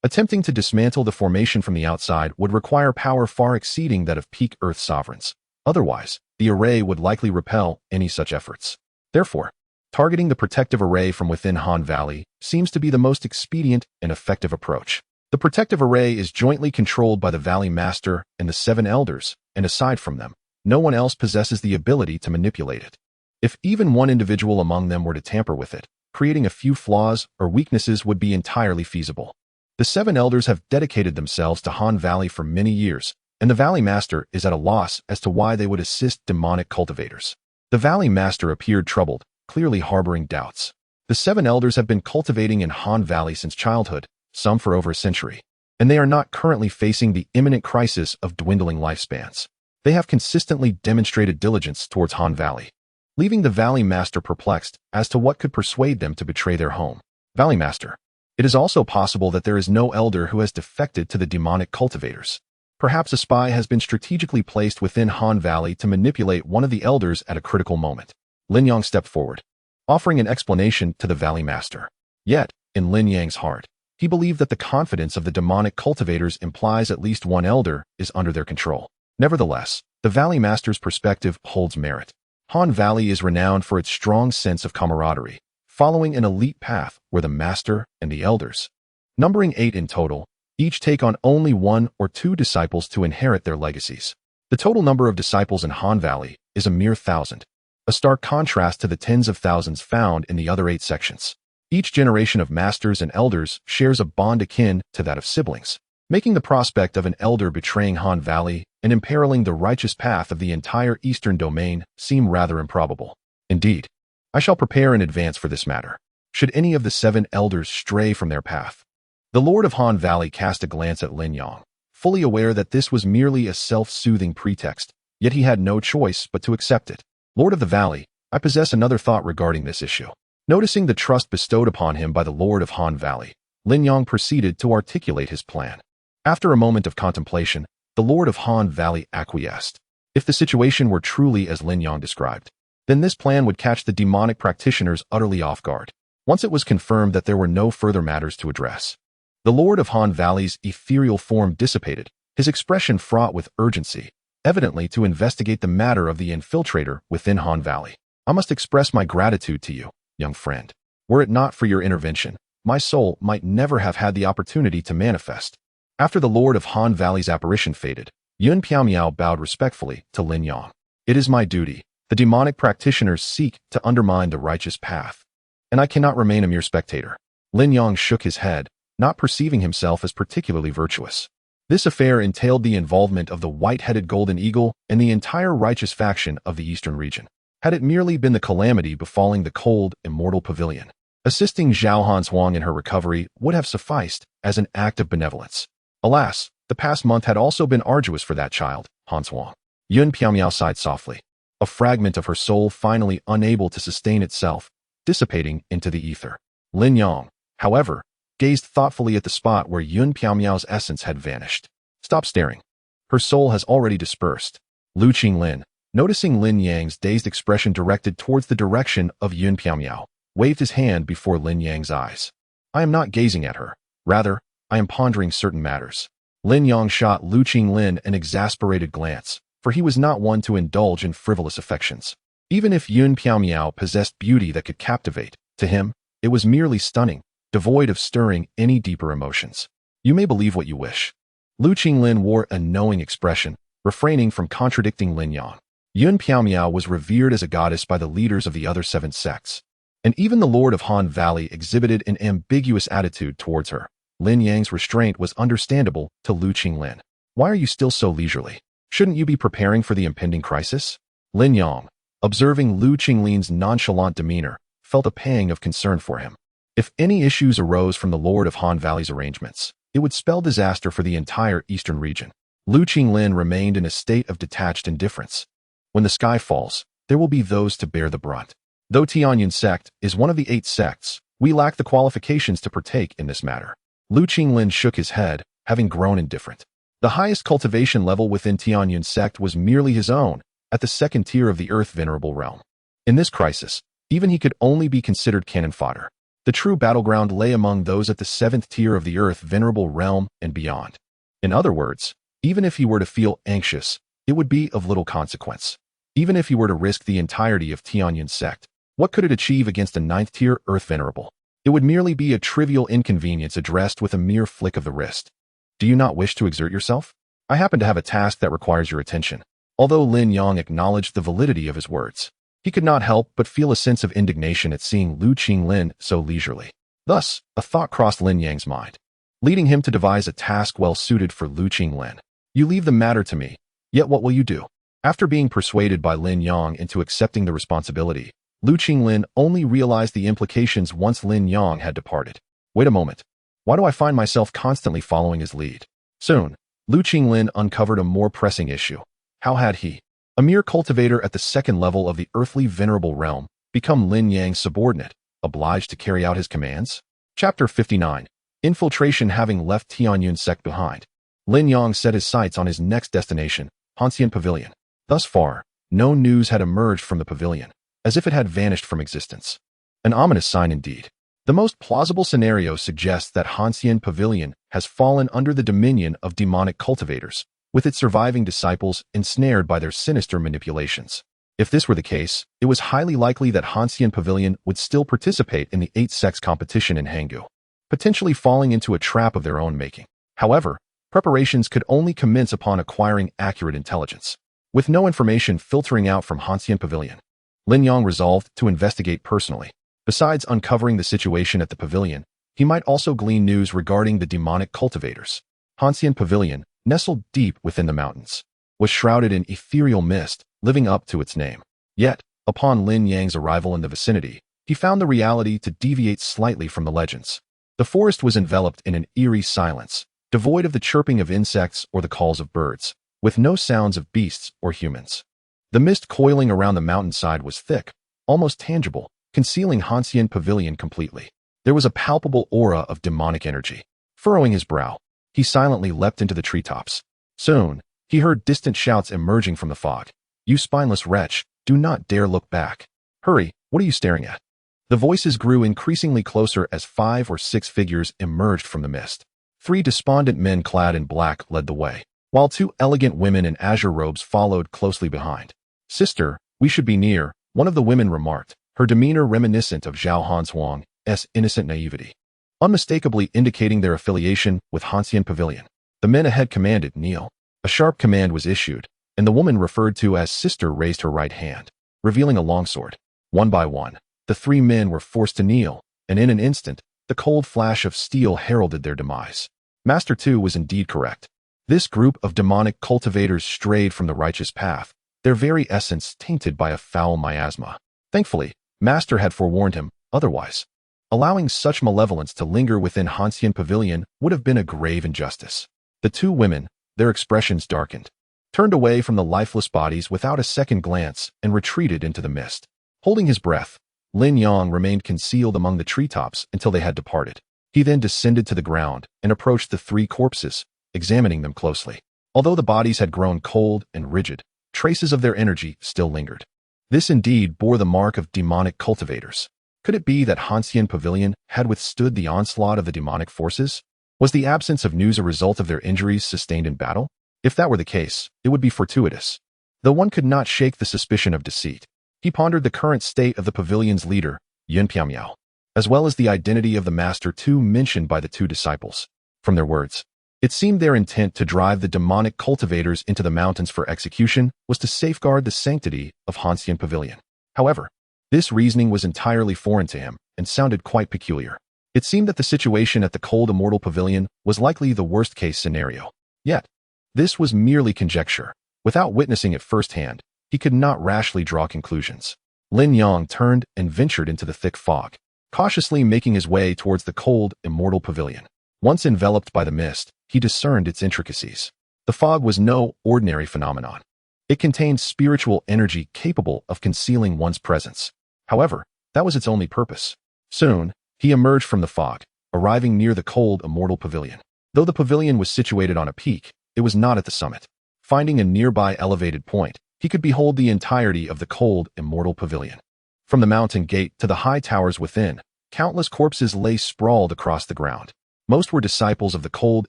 attempting to dismantle the formation from the outside would require power far exceeding that of peak Earth sovereigns. Otherwise, the array would likely repel any such efforts. Therefore, targeting the protective array from within Han Valley seems to be the most expedient and effective approach. The protective array is jointly controlled by the Valley Master and the 7 Elders, and aside from them, no one else possesses the ability to manipulate it. If even one individual among them were to tamper with it, creating a few flaws or weaknesses would be entirely feasible. The 7 Elders have dedicated themselves to Han Valley for many years, and the Valley Master is at a loss as to why they would assist demonic cultivators. The Valley Master appeared troubled, clearly harboring doubts. The 7 elders have been cultivating in Han Valley since childhood, some for over a century, and they are not currently facing the imminent crisis of dwindling lifespans. They have consistently demonstrated diligence towards Han Valley, leaving the Valley Master perplexed as to what could persuade them to betray their home. Valley Master. It is also possible that there is no elder who has defected to the demonic cultivators. Perhaps a spy has been strategically placed within Han Valley to manipulate one of the elders at a critical moment. Lin Yang stepped forward, offering an explanation to the Valley Master. Yet, in Lin Yang's heart, he believed that the confidence of the demonic cultivators implies at least one elder is under their control. Nevertheless, the Valley Master's perspective holds merit. Han Valley is renowned for its strong sense of camaraderie, following an elite path where the Master and the elders, numbering 8 in total, each take on only 1 or 2 disciples to inherit their legacies. The total number of disciples in Han Valley is a mere 1,000, a stark contrast to the tens of thousands found in the other 8 sections. Each generation of masters and elders shares a bond akin to that of siblings, making the prospect of an elder betraying Han Valley and imperiling the righteous path of the entire eastern domain seem rather improbable. Indeed, I shall prepare in advance for this matter, should any of the 7 elders stray from their path. The Lord of Han Valley cast a glance at Lin Yang, fully aware that this was merely a self-soothing pretext, yet he had no choice but to accept it. Lord of the Valley, I possess another thought regarding this issue. Noticing the trust bestowed upon him by the Lord of Han Valley, Lin Yang proceeded to articulate his plan. After a moment of contemplation, the Lord of Han Valley acquiesced. If the situation were truly as Lin Yang described, then this plan would catch the demonic practitioners utterly off guard. Once it was confirmed that there were no further matters to address, the Lord of Han Valley's ethereal form dissipated, his expression fraught with urgency, evidently to investigate the matter of the infiltrator within Han Valley. I must express my gratitude to you, young friend. Were it not for your intervention, my soul might never have had the opportunity to manifest. After the Lord of Han Valley's apparition faded, Yun Piaomiao bowed respectfully to Lin Yang. It is my duty. The demonic practitioners seek to undermine the righteous path, and I cannot remain a mere spectator. Lin Yang shook his head, not perceiving himself as particularly virtuous. This affair entailed the involvement of the white-headed golden eagle and the entire righteous faction of the eastern region. Had it merely been the calamity befalling the cold, immortal pavilion, assisting Zhao Hanshuang in her recovery would have sufficed as an act of benevolence. Alas, the past month had also been arduous for that child, Hanshuang. Yun Piaomiao sighed softly, a fragment of her soul finally unable to sustain itself, dissipating into the ether. Lin Yang, however, gazed thoughtfully at the spot where Yun Piaomiao's essence had vanished. Stop staring. Her soul has already dispersed. Lu Qinglin, noticing Lin Yang's dazed expression directed towards the direction of Yun Piaomiao, waved his hand before Lin Yang's eyes. I am not gazing at her. Rather, I am pondering certain matters. Lin Yang shot Lu Qinglin an exasperated glance, for he was not one to indulge in frivolous affections. Even if Yun Piaomiao possessed beauty that could captivate, to him, it was merely stunning, devoid of stirring any deeper emotions. You may believe what you wish. Lu Qinglin wore a knowing expression, refraining from contradicting Lin Yang. Yun Piaomiao was revered as a goddess by the leaders of the other 7 sects, and even the Lord of Han Valley exhibited an ambiguous attitude towards her. Lin Yang's restraint was understandable to Lu Qinglin. Why are you still so leisurely? Shouldn't you be preparing for the impending crisis? Lin Yang, observing Lu Qinglin's nonchalant demeanor, felt a pang of concern for him. If any issues arose from the Lord of Han Valley's arrangements, it would spell disaster for the entire eastern region. Lu Qinglin remained in a state of detached indifference. When the sky falls, there will be those to bear the brunt. Though Tianyun sect is one of the 8 sects, we lack the qualifications to partake in this matter. Lu Qinglin shook his head, having grown indifferent. The highest cultivation level within Tianyun sect was merely his own, at the 2nd tier of the Earth Venerable Realm. In this crisis, even he could only be considered cannon fodder. The true battleground lay among those at the 7th tier of the Earth Venerable Realm and beyond. In other words, even if he were to feel anxious, it would be of little consequence. Even if he were to risk the entirety of Tianyun sect, what could it achieve against a 9th tier Earth Venerable? It would merely be a trivial inconvenience addressed with a mere flick of the wrist. Do you not wish to exert yourself? I happen to have a task that requires your attention. Although Lin Yang acknowledged the validity of his words, he could not help but feel a sense of indignation at seeing Lu Qinglin so leisurely. Thus, a thought crossed Lin Yang's mind, leading him to devise a task well suited for Lu Qinglin. You leave the matter to me, yet what will you do? After being persuaded by Lin Yang into accepting the responsibility, Lu Qinglin only realized the implications once Lin Yang had departed. Wait a moment. Why do I find myself constantly following his lead? Soon, Lu Qinglin uncovered a more pressing issue. How had he, a mere cultivator at the second level of the earthly venerable realm, become Lin Yang's subordinate, obliged to carry out his commands? Chapter 59. Infiltration. Having left Tianyun sect behind, Lin Yang set his sights on his next destination, Hanxian Pavilion. Thus far, no news had emerged from the pavilion, as if it had vanished from existence. An ominous sign indeed. The most plausible scenario suggests that Hanxian Pavilion has fallen under the dominion of demonic cultivators, with its surviving disciples ensnared by their sinister manipulations. If this were the case, it was highly likely that Hanxian Pavilion would still participate in the 8 sects competition in Hanggu, potentially falling into a trap of their own making. However, preparations could only commence upon acquiring accurate intelligence. With no information filtering out from Hanxian Pavilion, Lin Yang resolved to investigate personally. Besides uncovering the situation at the pavilion, he might also glean news regarding the demonic cultivators. Hanxian Pavilion, nestled deep within the mountains, was shrouded in ethereal mist, living up to its name. Yet, upon Lin Yang's arrival in the vicinity, he found the reality to deviate slightly from the legends. The forest was enveloped in an eerie silence, devoid of the chirping of insects or the calls of birds, with no sounds of beasts or humans. The mist coiling around the mountainside was thick, almost tangible, concealing Hanxian Pavilion completely. There was a palpable aura of demonic energy. Furrowing his brow, he silently leapt into the treetops. Soon, he heard distant shouts emerging from the fog. "You spineless wretch, do not dare look back. Hurry, what are you staring at?" The voices grew increasingly closer as 5 or 6 figures emerged from the mist. 3 despondent men clad in black led the way, while 2 elegant women in azure robes followed closely behind. "Sister, we should be near," one of the women remarked, her demeanor reminiscent of Zhao Hanzhuang's innocent naivety, unmistakably indicating their affiliation with Hanxian Pavilion. The men ahead commanded, "Kneel." A sharp command was issued, and the woman referred to as sister raised her right hand, revealing a longsword. One by one, the 3 men were forced to kneel, and in an instant, the cold flash of steel heralded their demise. Master 2 was indeed correct. This group of demonic cultivators strayed from the righteous path, their very essence tainted by a foul miasma. Thankfully, Master had forewarned him, otherwise, allowing such malevolence to linger within Hanxian Pavilion would have been a grave injustice. The 2 women, their expressions darkened, turned away from the lifeless bodies without a second glance and retreated into the mist. Holding his breath, Lin Yang remained concealed among the treetops until they had departed. He then descended to the ground and approached the 3 corpses, examining them closely. Although the bodies had grown cold and rigid, traces of their energy still lingered. This indeed bore the mark of demonic cultivators. Could it be that Hanxian Pavilion had withstood the onslaught of the demonic forces? Was the absence of news a result of their injuries sustained in battle? If that were the case, it would be fortuitous. Though one could not shake the suspicion of deceit, he pondered the current state of the pavilion's leader, Yun Piamiao, as well as the identity of the Master 2 mentioned by the 2 disciples. From their words, it seemed their intent to drive the demonic cultivators into the mountains for execution was to safeguard the sanctity of Hanxian Pavilion. However, this reasoning was entirely foreign to him and sounded quite peculiar. It seemed that the situation at the cold immortal pavilion was likely the worst-case scenario. Yet, this was merely conjecture. Without witnessing it firsthand, he could not rashly draw conclusions. Lin Yang turned and ventured into the thick fog, cautiously making his way towards the cold immortal pavilion. Once enveloped by the mist, he discerned its intricacies. The fog was no ordinary phenomenon. It contained spiritual energy capable of concealing one's presence. However, that was its only purpose. Soon, he emerged from the fog, arriving near the cold immortal pavilion. Though the pavilion was situated on a peak, it was not at the summit. Finding a nearby elevated point, he could behold the entirety of the cold immortal pavilion. From the mountain gate to the high towers within, countless corpses lay sprawled across the ground. Most were disciples of the cold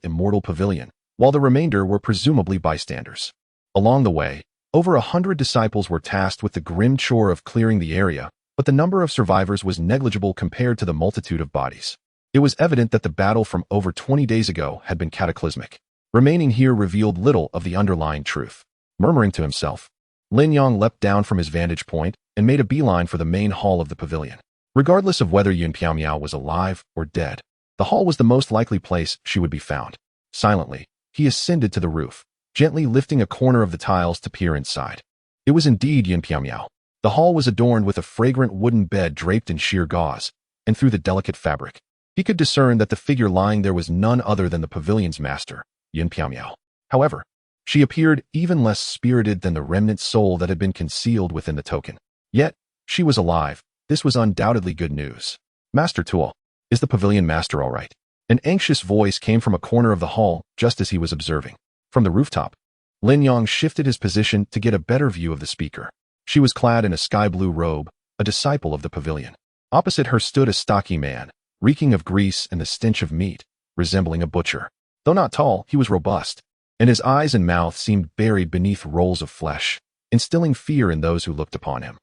immortal pavilion, while the remainder were presumably bystanders. Along the way, over 100 disciples were tasked with the grim chore of clearing the area, but the number of survivors was negligible compared to the multitude of bodies. It was evident that the battle from over 20 days ago had been cataclysmic. Remaining here revealed little of the underlying truth. Murmuring to himself, Lin Yang leapt down from his vantage point and made a beeline for the main hall of the pavilion. Regardless of whether Yun Piamiao was alive or dead, the hall was the most likely place she would be found. Silently, he ascended to the roof, gently lifting a corner of the tiles to peer inside. It was indeed Yin Piao. The hall was adorned with a fragrant wooden bed draped in sheer gauze, and through the delicate fabric, he could discern that the figure lying there was none other than the pavilion's master, Yin Piao. However, she appeared even less spirited than the remnant soul that had been concealed within the token. Yet, she was alive. This was undoubtedly good news. Master Tuo, is the pavilion master all right? An anxious voice came from a corner of the hall just as he was observing. From the rooftop, Lin Yang shifted his position to get a better view of the speaker. She was clad in a sky-blue robe, a disciple of the pavilion. Opposite her stood a stocky man, reeking of grease and the stench of meat, resembling a butcher. Though not tall, he was robust, and his eyes and mouth seemed buried beneath rolls of flesh, instilling fear in those who looked upon him.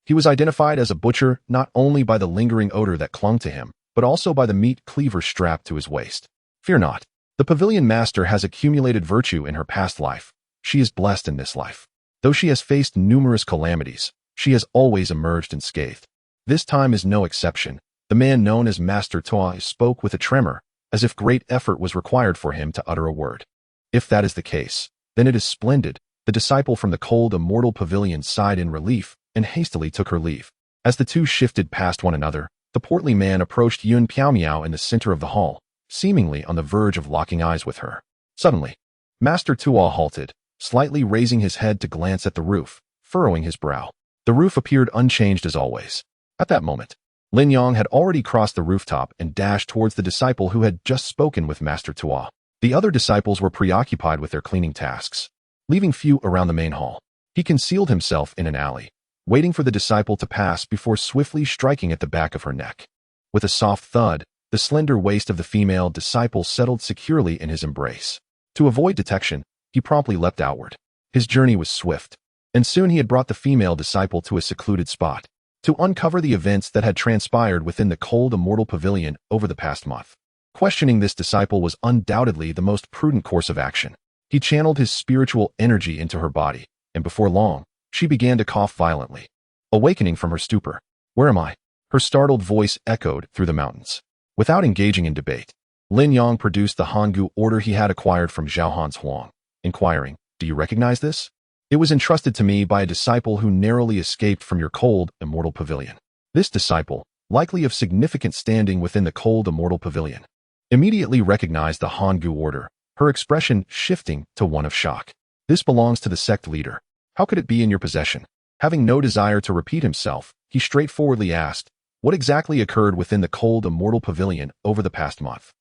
He was identified as a butcher not only by the lingering odor that clung to him, but also by the meat cleaver strapped to his waist. Fear not. The pavilion master has accumulated virtue in her past life. She is blessed in this life. Though she has faced numerous calamities, she has always emerged unscathed. This time is no exception. The man known as Master Tuo spoke with a tremor, as if great effort was required for him to utter a word. If that is the case, then it is splendid. The disciple from the cold immortal pavilion sighed in relief and hastily took her leave. As the two shifted past one another, the portly man approached Yun Piao in the center of the hall, seemingly on the verge of locking eyes with her. Suddenly, Master Tuo halted, slightly raising his head to glance at the roof, furrowing his brow. The roof appeared unchanged as always. At that moment, Lin Yang had already crossed the rooftop and dashed towards the disciple who had just spoken with Master Tuo. The other disciples were preoccupied with their cleaning tasks, leaving few around the main hall. He concealed himself in an alley, waiting for the disciple to pass before swiftly striking at the back of her neck. With a soft thud, the slender waist of the female disciple settled securely in his embrace. To avoid detection, he promptly leapt outward. His journey was swift, and soon he had brought the female disciple to a secluded spot, to uncover the events that had transpired within the cold immortal pavilion over the past month. Questioning this disciple was undoubtedly the most prudent course of action. He channeled his spiritual energy into her body, and before long, she began to cough violently. Awakening from her stupor, "Where am I?" her startled voice echoed through the mountains. Without engaging in debate, Lin Yang produced the Hanggu order he had acquired from Zhaohan's Huang, inquiring, "Do you recognize this? It was entrusted to me by a disciple who narrowly escaped from your cold, immortal pavilion." This disciple, likely of significant standing within the cold, immortal pavilion, immediately recognized the Hanggu order, her expression shifting to one of shock. "This belongs to the sect leader. How could it be in your possession?" Having no desire to repeat himself, he straightforwardly asked, "What exactly occurred within the cold, immortal pavilion over the past month?"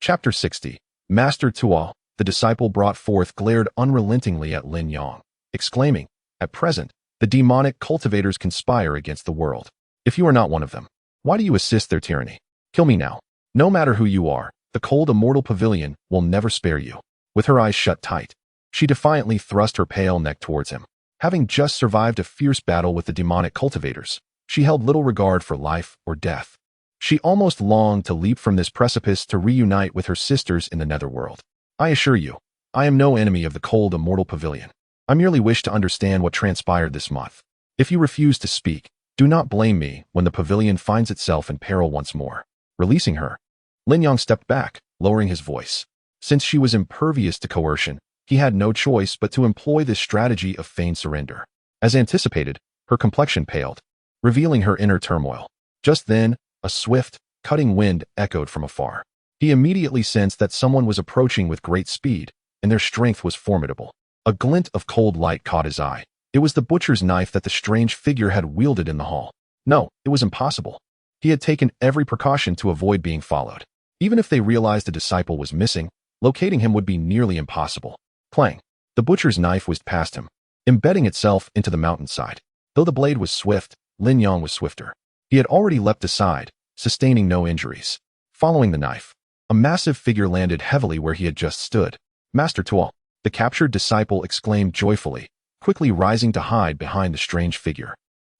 Chapter 60. Master Tuo, the disciple brought forth, glared unrelentingly at Lin Yang, exclaiming, "At present, the demonic cultivators conspire against the world. If you are not one of them, why do you assist their tyranny? Kill me now. No matter who you are, the cold, immortal pavilion will never spare you." With her eyes shut tight, she defiantly thrust her pale neck towards him. Having just survived a fierce battle with the demonic cultivators, she held little regard for life or death. She almost longed to leap from this precipice to reunite with her sisters in the netherworld. "I assure you, I am no enemy of the cold, immortal pavilion. I merely wish to understand what transpired this month. If you refuse to speak, do not blame me when the pavilion finds itself in peril once more." Releasing her, Lin Yang stepped back, lowering his voice. Since she was impervious to coercion, he had no choice but to employ this strategy of feigned surrender. As anticipated, her complexion paled, revealing her inner turmoil. Just then, a swift, cutting wind echoed from afar. He immediately sensed that someone was approaching with great speed, and their strength was formidable. A glint of cold light caught his eye. It was the butcher's knife that the strange figure had wielded in the hall. No, it was impossible. He had taken every precaution to avoid being followed. Even if they realized the disciple was missing, locating him would be nearly impossible. Clang! The butcher's knife whizzed past him, embedding itself into the mountainside. Though the blade was swift, Lin Yang was swifter. He had already leapt aside, sustaining no injuries. Following the knife, a massive figure landed heavily where he had just stood. "Master Tuo," the captured disciple exclaimed joyfully, quickly rising to hide behind the strange figure.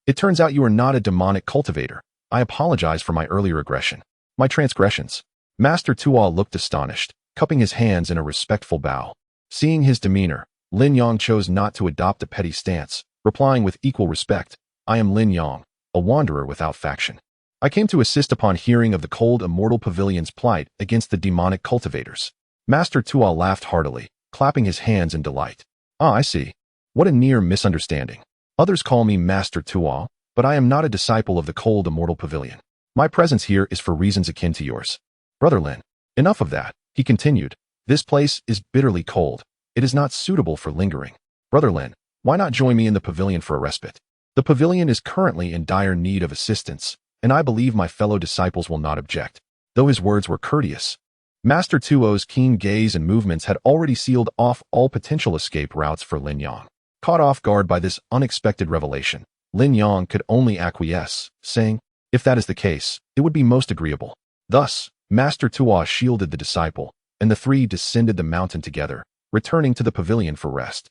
"It turns out you are not a demonic cultivator. I apologize for my earlier aggression. My transgressions." Master Tuo looked astonished, cupping his hands in a respectful bow. Seeing his demeanor, Lin Yang chose not to adopt a petty stance, replying with equal respect, "I am Lin Yang, a wanderer without faction. I came to assist upon hearing of the cold, immortal pavilion's plight against the demonic cultivators." Master Tuo laughed heartily, clapping his hands in delight. Ah, I see. What a near misunderstanding. Others call me Master Tuo, but I am not a disciple of the cold immortal pavilion. My presence here is for reasons akin to yours. Brother Lin, enough of that, he continued. This place is bitterly cold. It is not suitable for lingering. Brother Lin, why not join me in the pavilion for a respite? The pavilion is currently in dire need of assistance, and I believe my fellow disciples will not object. Though his words were courteous, Master Tuo's keen gaze and movements had already sealed off all potential escape routes for Lin Yang. Caught off guard by this unexpected revelation, Lin Yang could only acquiesce, saying, if that is the case, it would be most agreeable. Thus, Master Tuo shielded the disciple, and the three descended the mountain together, returning to the pavilion for rest.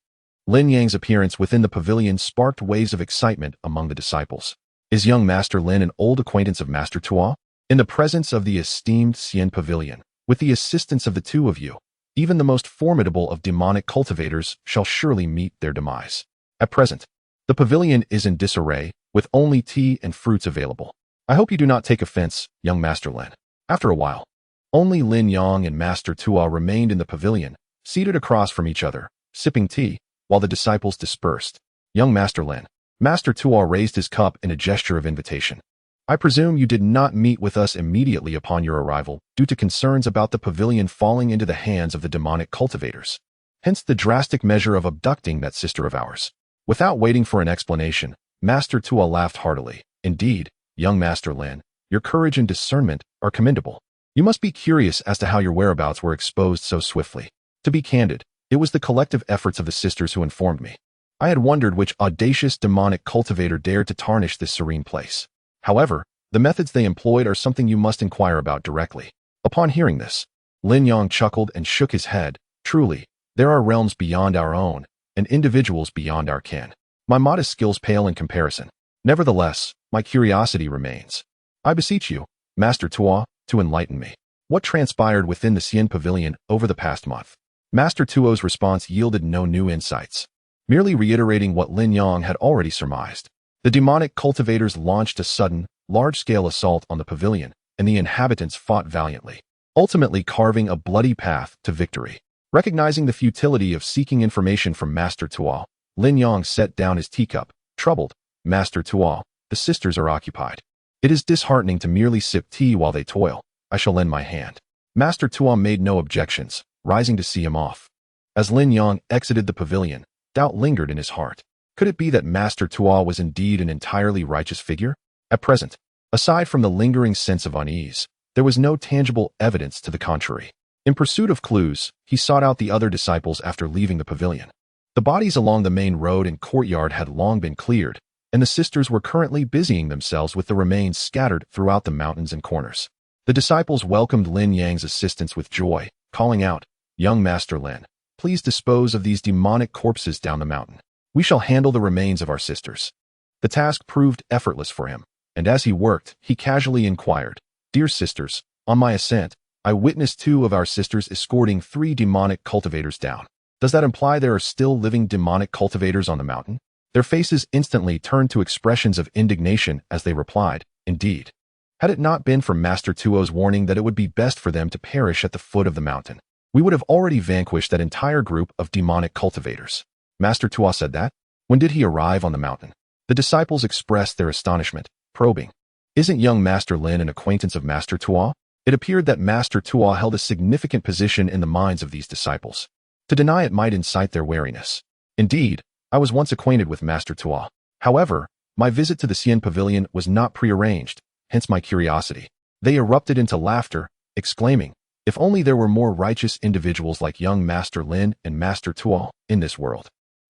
Lin Yang's appearance within the pavilion sparked waves of excitement among the disciples. Is young Master Lin an old acquaintance of Master Tuo? In the presence of the esteemed Xian Pavilion, with the assistance of the two of you, even the most formidable of demonic cultivators shall surely meet their demise. At present, the pavilion is in disarray, with only tea and fruits available. I hope you do not take offense, young Master Lin. After a while, only Lin Yang and Master Tuo remained in the pavilion, seated across from each other, sipping tea, while the disciples dispersed. Young Master Lin, Master Tuo raised his cup in a gesture of invitation. I presume you did not meet with us immediately upon your arrival due to concerns about the pavilion falling into the hands of the demonic cultivators. Hence the drastic measure of abducting that sister of ours. Without waiting for an explanation, Master Tuo laughed heartily. Indeed, young Master Lin, your courage and discernment are commendable. You must be curious as to how your whereabouts were exposed so swiftly. To be candid, it was the collective efforts of the sisters who informed me. I had wondered which audacious demonic cultivator dared to tarnish this serene place. However, the methods they employed are something you must inquire about directly. Upon hearing this, Lin Yang chuckled and shook his head. Truly, there are realms beyond our own, and individuals beyond our ken. My modest skills pale in comparison. Nevertheless, my curiosity remains. I beseech you, Master Tuo, to enlighten me. What transpired within the Xian Pavilion over the past month? Master Tuo's response yielded no new insights, merely reiterating what Lin Yang had already surmised. The demonic cultivators launched a sudden, large-scale assault on the pavilion, and the inhabitants fought valiantly, ultimately carving a bloody path to victory. Recognizing the futility of seeking information from Master Tuo, Lin Yang set down his teacup, troubled. Master Tuo, the sisters are occupied. It is disheartening to merely sip tea while they toil. I shall lend my hand. Master Tuo made no objections, rising to see him off. As Lin Yang exited the pavilion, doubt lingered in his heart. Could it be that Master Tuo was indeed an entirely righteous figure? At present, aside from the lingering sense of unease, there was no tangible evidence to the contrary. In pursuit of clues, he sought out the other disciples after leaving the pavilion. The bodies along the main road and courtyard had long been cleared, and the sisters were currently busying themselves with the remains scattered throughout the mountains and corners. The disciples welcomed Lin Yang's assistance with joy, calling out, "Young Master Lin, please dispose of these demonic corpses down the mountain. We shall handle the remains of our sisters." The task proved effortless for him, and as he worked, he casually inquired, "Dear sisters, on my ascent, I witnessed 2 of our sisters escorting 3 demonic cultivators down. Does that imply there are still living demonic cultivators on the mountain?" Their faces instantly turned to expressions of indignation as they replied, "Indeed. Had it not been for Master Tuo's warning that it would be best for them to perish at the foot of the mountain, we would have already vanquished that entire group of demonic cultivators." Master Tuo said that? When did he arrive on the mountain? The disciples expressed their astonishment, probing, "Isn't young Master Lin an acquaintance of Master Tuo?" It appeared that Master Tuo held a significant position in the minds of these disciples. To deny it might incite their wariness. "Indeed, I was once acquainted with Master Tuo. However, my visit to the Xian Pavilion was not prearranged, hence my curiosity." They erupted into laughter, exclaiming, "If only there were more righteous individuals like young Master Lin and Master Tuo in this world."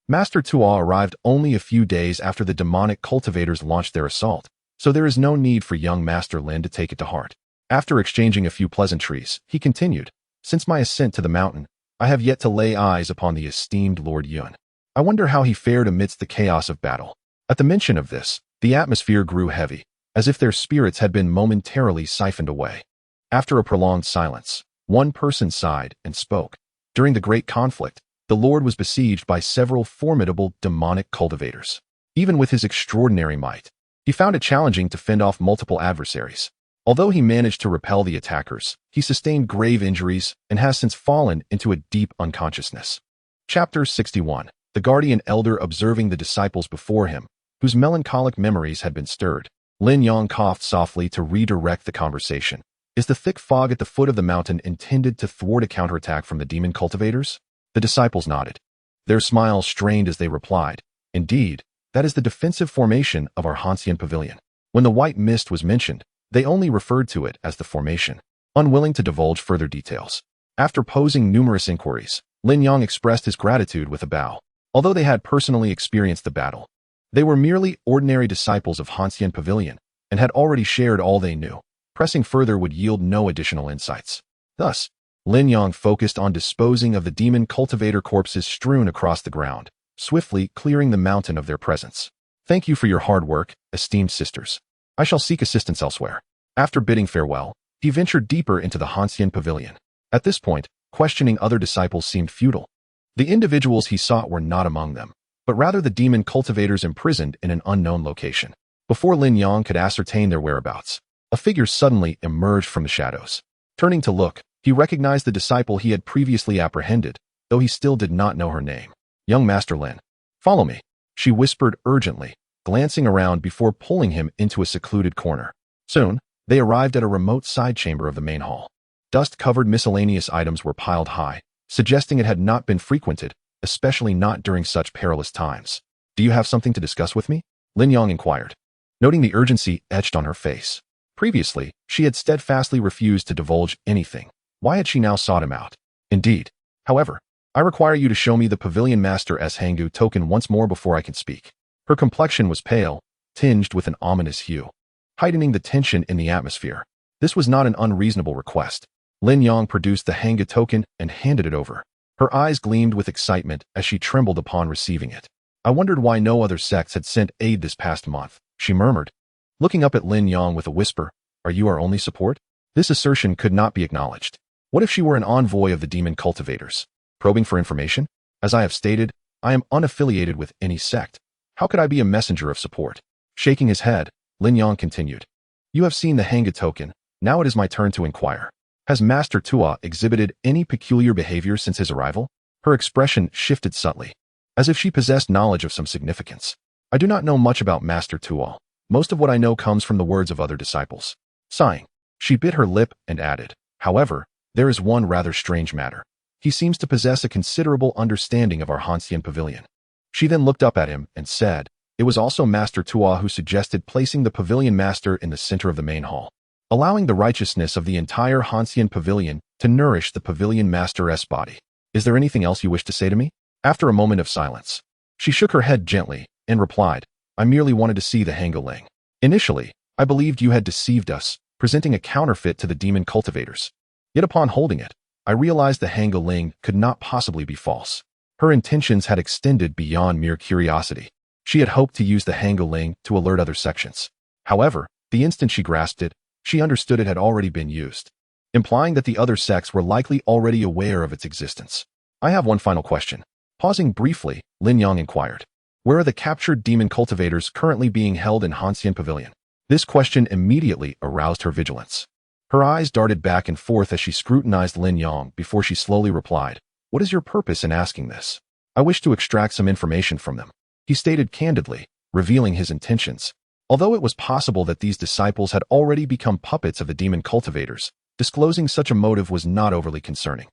Master Tuo arrived only a few days after the demonic cultivators launched their assault, so there is no need for young Master Lin to take it to heart. After exchanging a few pleasantries, he continued, "Since my ascent to the mountain, I have yet to lay eyes upon the esteemed Lord Yun. I wonder how he fared amidst the chaos of battle." At the mention of this, the atmosphere grew heavy, as if their spirits had been momentarily siphoned away. After a prolonged silence, one person sighed and spoke. During the great conflict, the Lord was besieged by several formidable demonic cultivators. Even with his extraordinary might, he found it challenging to fend off multiple adversaries. Although he managed to repel the attackers, he sustained grave injuries and has since fallen into a deep unconsciousness. Chapter 61. The guardian elder observing the disciples before him, whose melancholic memories had been stirred. Lin Yang coughed softly to redirect the conversation. Is the thick fog at the foot of the mountain intended to thwart a counterattack from the demon cultivators? The disciples nodded. Their smiles strained as they replied, Indeed, that is the defensive formation of our Hanxian pavilion. When the white mist was mentioned, they only referred to it as the formation, unwilling to divulge further details. After posing numerous inquiries, Lin Yang expressed his gratitude with a bow. Although they had personally experienced the battle, they were merely ordinary disciples of Hanxian Pavilion and had already shared all they knew. Pressing further would yield no additional insights. Thus, Lin Yang focused on disposing of the demon cultivator corpses strewn across the ground, swiftly clearing the mountain of their presence. Thank you for your hard work, esteemed sisters. I shall seek assistance elsewhere. After bidding farewell, he ventured deeper into the Hanxian Pavilion. At this point, questioning other disciples seemed futile. The individuals he sought were not among them, but rather the demon cultivators imprisoned in an unknown location. Before Lin Yang could ascertain their whereabouts, a figure suddenly emerged from the shadows. Turning to look, he recognized the disciple he had previously apprehended, though he still did not know her name. Young Master Lin. Follow me, she whispered urgently, glancing around before pulling him into a secluded corner. Soon, they arrived at a remote side chamber of the main hall. Dust-covered miscellaneous items were piled high, suggesting it had not been frequented, especially not during such perilous times. Do you have something to discuss with me? Lin Yang inquired, noting the urgency etched on her face. Previously, she had steadfastly refused to divulge anything. Why had she now sought him out? Indeed. However, I require you to show me the Pavilion Master's Hanggu token once more before I can speak. Her complexion was pale, tinged with an ominous hue, heightening the tension in the atmosphere. This was not an unreasonable request. Lin Yang produced the Hanggu token and handed it over. Her eyes gleamed with excitement as she trembled upon receiving it. I wondered why no other sects had sent aid this past month, she murmured, looking up at Lin Yang with a whisper. Are you our only support? This assertion could not be acknowledged. What if she were an envoy of the demon cultivators, probing for information? As I have stated, I am unaffiliated with any sect. How could I be a messenger of support? Shaking his head, Lin Yang continued. You have seen the Hanggu token. Now it is my turn to inquire. Has Master Tua exhibited any peculiar behavior since his arrival? Her expression shifted subtly, as if she possessed knowledge of some significance. I do not know much about Master Tua. Most of what I know comes from the words of other disciples. Sighing, she bit her lip and added, However, there is one rather strange matter. He seems to possess a considerable understanding of our Hanxian Pavilion. She then looked up at him and said, It was also Master Tua who suggested placing the Pavilion Master in the center of the main hall, allowing the righteousness of the entire Hanxian Pavilion to nourish the Pavilion Master's body. Is there anything else you wish to say to me? After a moment of silence, she shook her head gently and replied, I merely wanted to see the Hanggu. Initially, I believed you had deceived us, presenting a counterfeit to the demon cultivators. Yet upon holding it, I realized the Hanggu could not possibly be false. Her intentions had extended beyond mere curiosity. She had hoped to use the Hanggu to alert other sections. However, the instant she grasped it, she understood it had already been used, implying that the other sects were likely already aware of its existence. I have one final question. Pausing briefly, Lin Yang inquired, Where are the captured demon cultivators currently being held in Hanxian Pavilion? This question immediately aroused her vigilance. Her eyes darted back and forth as she scrutinized Lin Yang before she slowly replied, What is your purpose in asking this? I wish to extract some information from them. He stated candidly, revealing his intentions. Although it was possible that these disciples had already become puppets of the demon cultivators, disclosing such a motive was not overly concerning.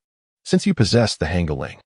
Since you possess the Hanggu,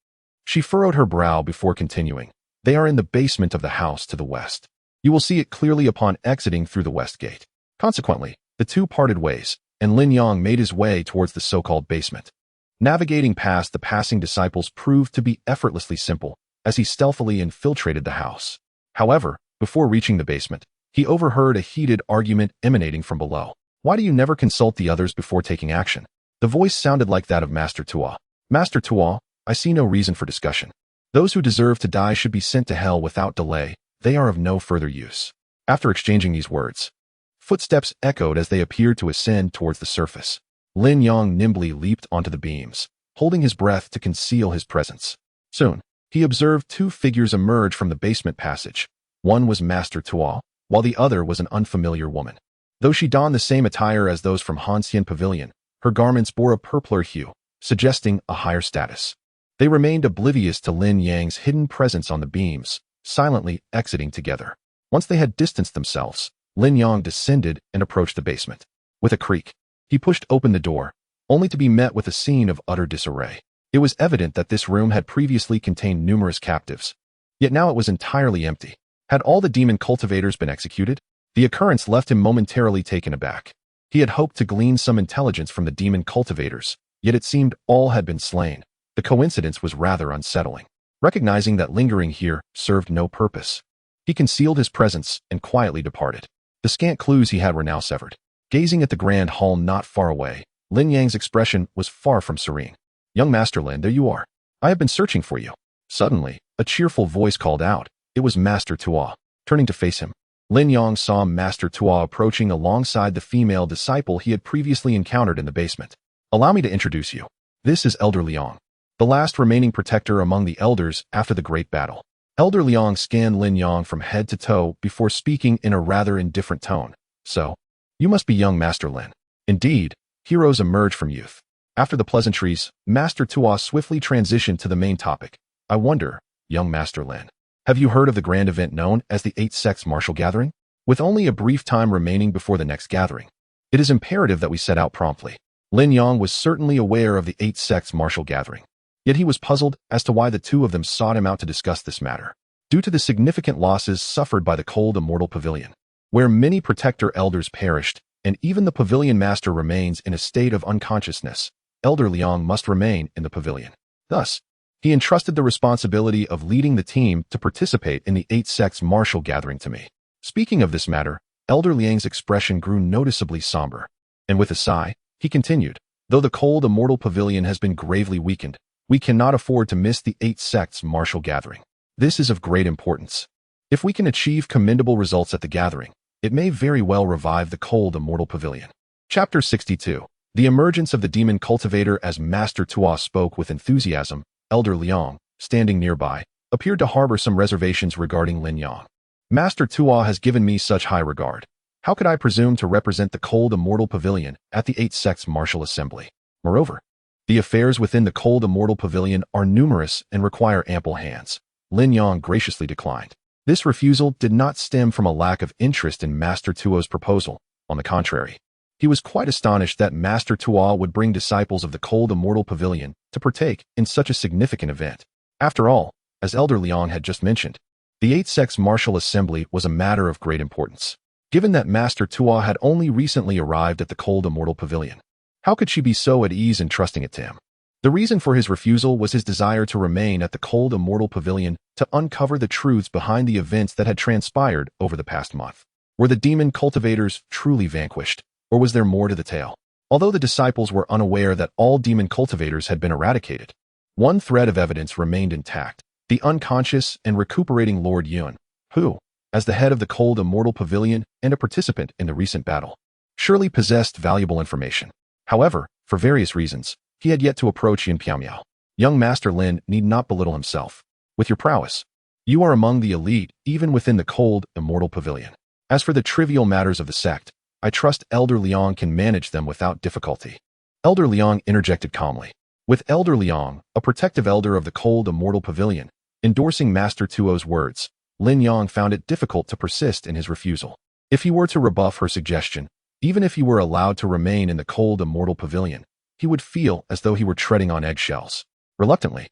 she furrowed her brow before continuing, They are in the basement of the house to the west. You will see it clearly upon exiting through the west gate. Consequently, the two parted ways, and Lin Yang made his way towards the so-called basement. Navigating past the passing disciples proved to be effortlessly simple, as he stealthily infiltrated the house. However, before reaching the basement, he overheard a heated argument emanating from below. Why do you never consult the others before taking action? The voice sounded like that of Master Tua. Master Tua, I see no reason for discussion. Those who deserve to die should be sent to hell without delay. They are of no further use. After exchanging these words, footsteps echoed as they appeared to ascend towards the surface. Lin Yang nimbly leaped onto the beams, holding his breath to conceal his presence. Soon, he observed two figures emerge from the basement passage. One was Master Tua, while the other was an unfamiliar woman. Though she donned the same attire as those from Hanxian Pavilion, her garments bore a purpler hue, suggesting a higher status. They remained oblivious to Lin Yang's hidden presence on the beams, silently exiting together. Once they had distanced themselves, Lin Yang descended and approached the basement. With a creak, he pushed open the door, only to be met with a scene of utter disarray. It was evident that this room had previously contained numerous captives, yet now it was entirely empty. Had all the demon cultivators been executed? The occurrence left him momentarily taken aback. He had hoped to glean some intelligence from the demon cultivators, yet it seemed all had been slain. The coincidence was rather unsettling. Recognizing that lingering here served no purpose, he concealed his presence and quietly departed. The scant clues he had were now severed. Gazing at the grand hall not far away, Lin Yang's expression was far from serene. "Young Master Lin, there you are. I have been searching for you." Suddenly, a cheerful voice called out. It was Master Tuo. Turning to face him, Lin Yang saw Master Tuo approaching alongside the female disciple he had previously encountered in the basement. "Allow me to introduce you. This is Elder Liang, the last remaining protector among the elders after the great battle." Elder Liang scanned Lin Yang from head to toe before speaking in a rather indifferent tone. "So, you must be young Master Lin." "Indeed, heroes emerge from youth." After the pleasantries, Master Tuo swiftly transitioned to the main topic. "I wonder, young Master Lin, have you heard of the grand event known as the 8 Sects Martial Gathering? With only a brief time remaining before the next gathering, it is imperative that we set out promptly." Lin Yang was certainly aware of the 8 Sects Martial Gathering, yet he was puzzled as to why the two of them sought him out to discuss this matter. Due to the significant losses suffered by the Cold Immortal Pavilion, where many protector elders perished, and even the pavilion master remains in a state of unconsciousness, Elder Liang must remain in the pavilion. Thus, he entrusted the responsibility of leading the team to participate in the 8 Sects Martial Gathering to me. Speaking of this matter, Elder Liang's expression grew noticeably somber, and with a sigh, he continued, "Though the Cold Immortal Pavilion has been gravely weakened, we cannot afford to miss the 8 Sects Martial Gathering. This is of great importance. If we can achieve commendable results at the gathering, it may very well revive the Cold Immortal Pavilion." Chapter 62. The emergence of the demon cultivator. As Master Tuo spoke with enthusiasm, Elder Liang, standing nearby, appeared to harbor some reservations regarding Lin Yang. "Master Tuo has given me such high regard. How could I presume to represent the Cold Immortal Pavilion at the 8 Sects Martial Assembly? Moreover, the affairs within the Cold Immortal Pavilion are numerous and require ample hands." Lin Yang graciously declined. This refusal did not stem from a lack of interest in Master Tuo's proposal. On the contrary, he was quite astonished that Master Tuo would bring disciples of the Cold Immortal Pavilion to partake in such a significant event. After all, as Elder Liang had just mentioned, the 8 Sects Martial Assembly was a matter of great importance. Given that Master Tuo had only recently arrived at the Cold Immortal Pavilion, how could she be so at ease in trusting it to him? The reason for his refusal was his desire to remain at the Cold Immortal Pavilion to uncover the truths behind the events that had transpired over the past month. Were the demon cultivators truly vanquished, or was there more to the tale? Although the disciples were unaware that all demon cultivators had been eradicated, one thread of evidence remained intact: the unconscious and recuperating Lord Yun, who, as the head of the Cold Immortal Pavilion and a participant in the recent battle, surely possessed valuable information. However, for various reasons, he had yet to approach Yin Piaomiao. "Young Master Lin need not belittle himself. With your prowess, you are among the elite even within the Cold Immortal Pavilion. As for the trivial matters of the sect, I trust Elder Liang can manage them without difficulty." Elder Liang interjected calmly. With Elder Liang, a protective elder of the Cold Immortal Pavilion, endorsing Master Tuo's words, Lin Yang found it difficult to persist in his refusal. If he were to rebuff her suggestion, even if he were allowed to remain in the Cold Immortal Pavilion, he would feel as though he were treading on eggshells. Reluctantly,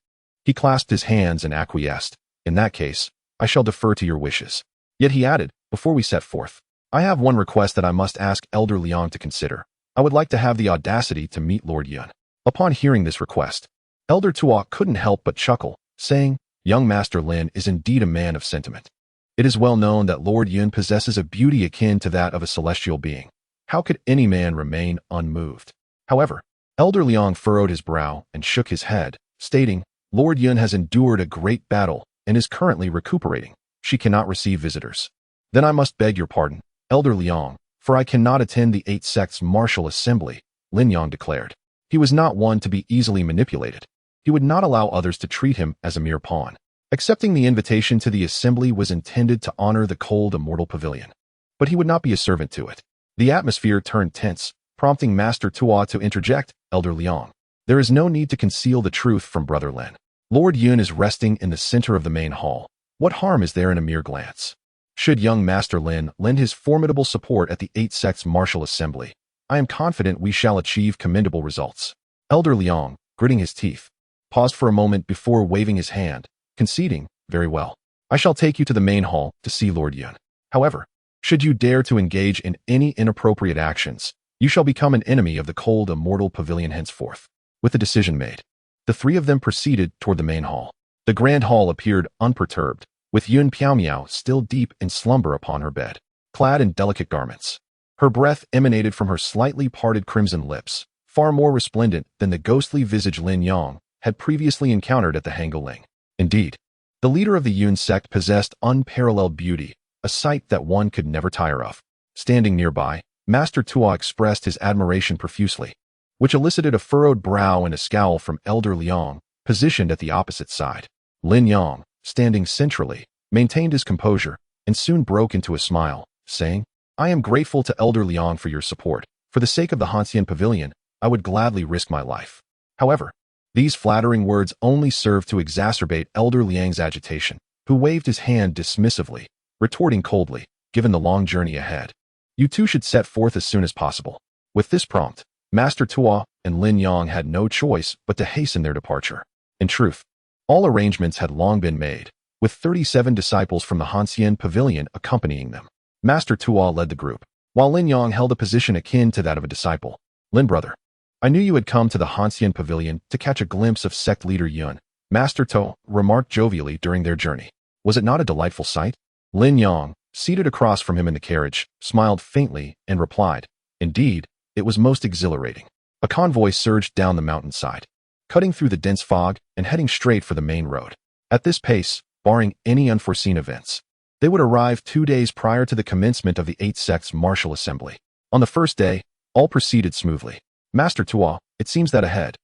he clasped his hands and acquiesced. "In that case, I shall defer to your wishes." Yet he added, "Before we set forth, I have one request that I must ask Elder Liang to consider. I would like to have the audacity to meet Lord Yun." Upon hearing this request, Elder Tuo couldn't help but chuckle, saying, "Young Master Lin is indeed a man of sentiment. It is well known that Lord Yun possesses a beauty akin to that of a celestial being. How could any man remain unmoved?" However, Elder Liang furrowed his brow and shook his head, stating, "Lord Yun has endured a great battle and is currently recuperating. She cannot receive visitors." "Then I must beg your pardon, Elder Liang, for I cannot attend the 8 Sects Martial Assembly," Lin Yang declared. He was not one to be easily manipulated. He would not allow others to treat him as a mere pawn. Accepting the invitation to the assembly was intended to honor the Cold Immortal Pavilion, but he would not be a servant to it. The atmosphere turned tense, prompting Master Tuo to interject, Elder Liang. There is no need to conceal the truth from Brother Lin. Lord Yun is resting in the center of the main hall. What harm is there in a mere glance? Should young Master Lin lend his formidable support at the 8 sects martial assembly, I am confident we shall achieve commendable results. Elder Liang, gritting his teeth, paused for a moment before waving his hand, conceding, very well. I shall take you to the main hall to see Lord Yun. However, should you dare to engage in any inappropriate actions, you shall become an enemy of the cold immortal pavilion henceforth. With the decision made, the 3 of them proceeded toward the main hall. The grand hall appeared unperturbed, with Yun Piaomiao still deep in slumber upon her bed, clad in delicate garments. Her breath emanated from her slightly parted crimson lips, far more resplendent than the ghostly visage Lin Yang had previously encountered at the Hangoling. Indeed, the leader of the Yun sect possessed unparalleled beauty, a sight that one could never tire of. Standing nearby, Master Tuo expressed his admiration profusely, which elicited a furrowed brow and a scowl from Elder Liang, positioned at the opposite side. Lin Yang, standing centrally, maintained his composure and soon broke into a smile, saying, I am grateful to Elder Liang for your support. For the sake of the Hanxian Pavilion, I would gladly risk my life. However, these flattering words only served to exacerbate Elder Liang's agitation, who waved his hand dismissively, retorting coldly, given the long journey ahead. You two should set forth as soon as possible. With this prompt, Master Tuo and Lin Yang had no choice but to hasten their departure. In truth, all arrangements had long been made, with 37 disciples from the Hanxian Pavilion accompanying them. Master Tuo led the group, while Lin Yang held a position akin to that of a disciple. Lin brother, I knew you had come to the Hanxian Pavilion to catch a glimpse of sect leader Yun, Master To remarked jovially during their journey. Was it not a delightful sight? Lin Yang, seated across from him in the carriage, smiled faintly and replied, Indeed, it was most exhilarating. A convoy surged down the mountainside, cutting through the dense fog and heading straight for the main road. At this pace, barring any unforeseen events, they would arrive 2 days prior to the commencement of the 8 sects martial assembly. On the first day, all proceeded smoothly. Master Tuo, it seems that ahead.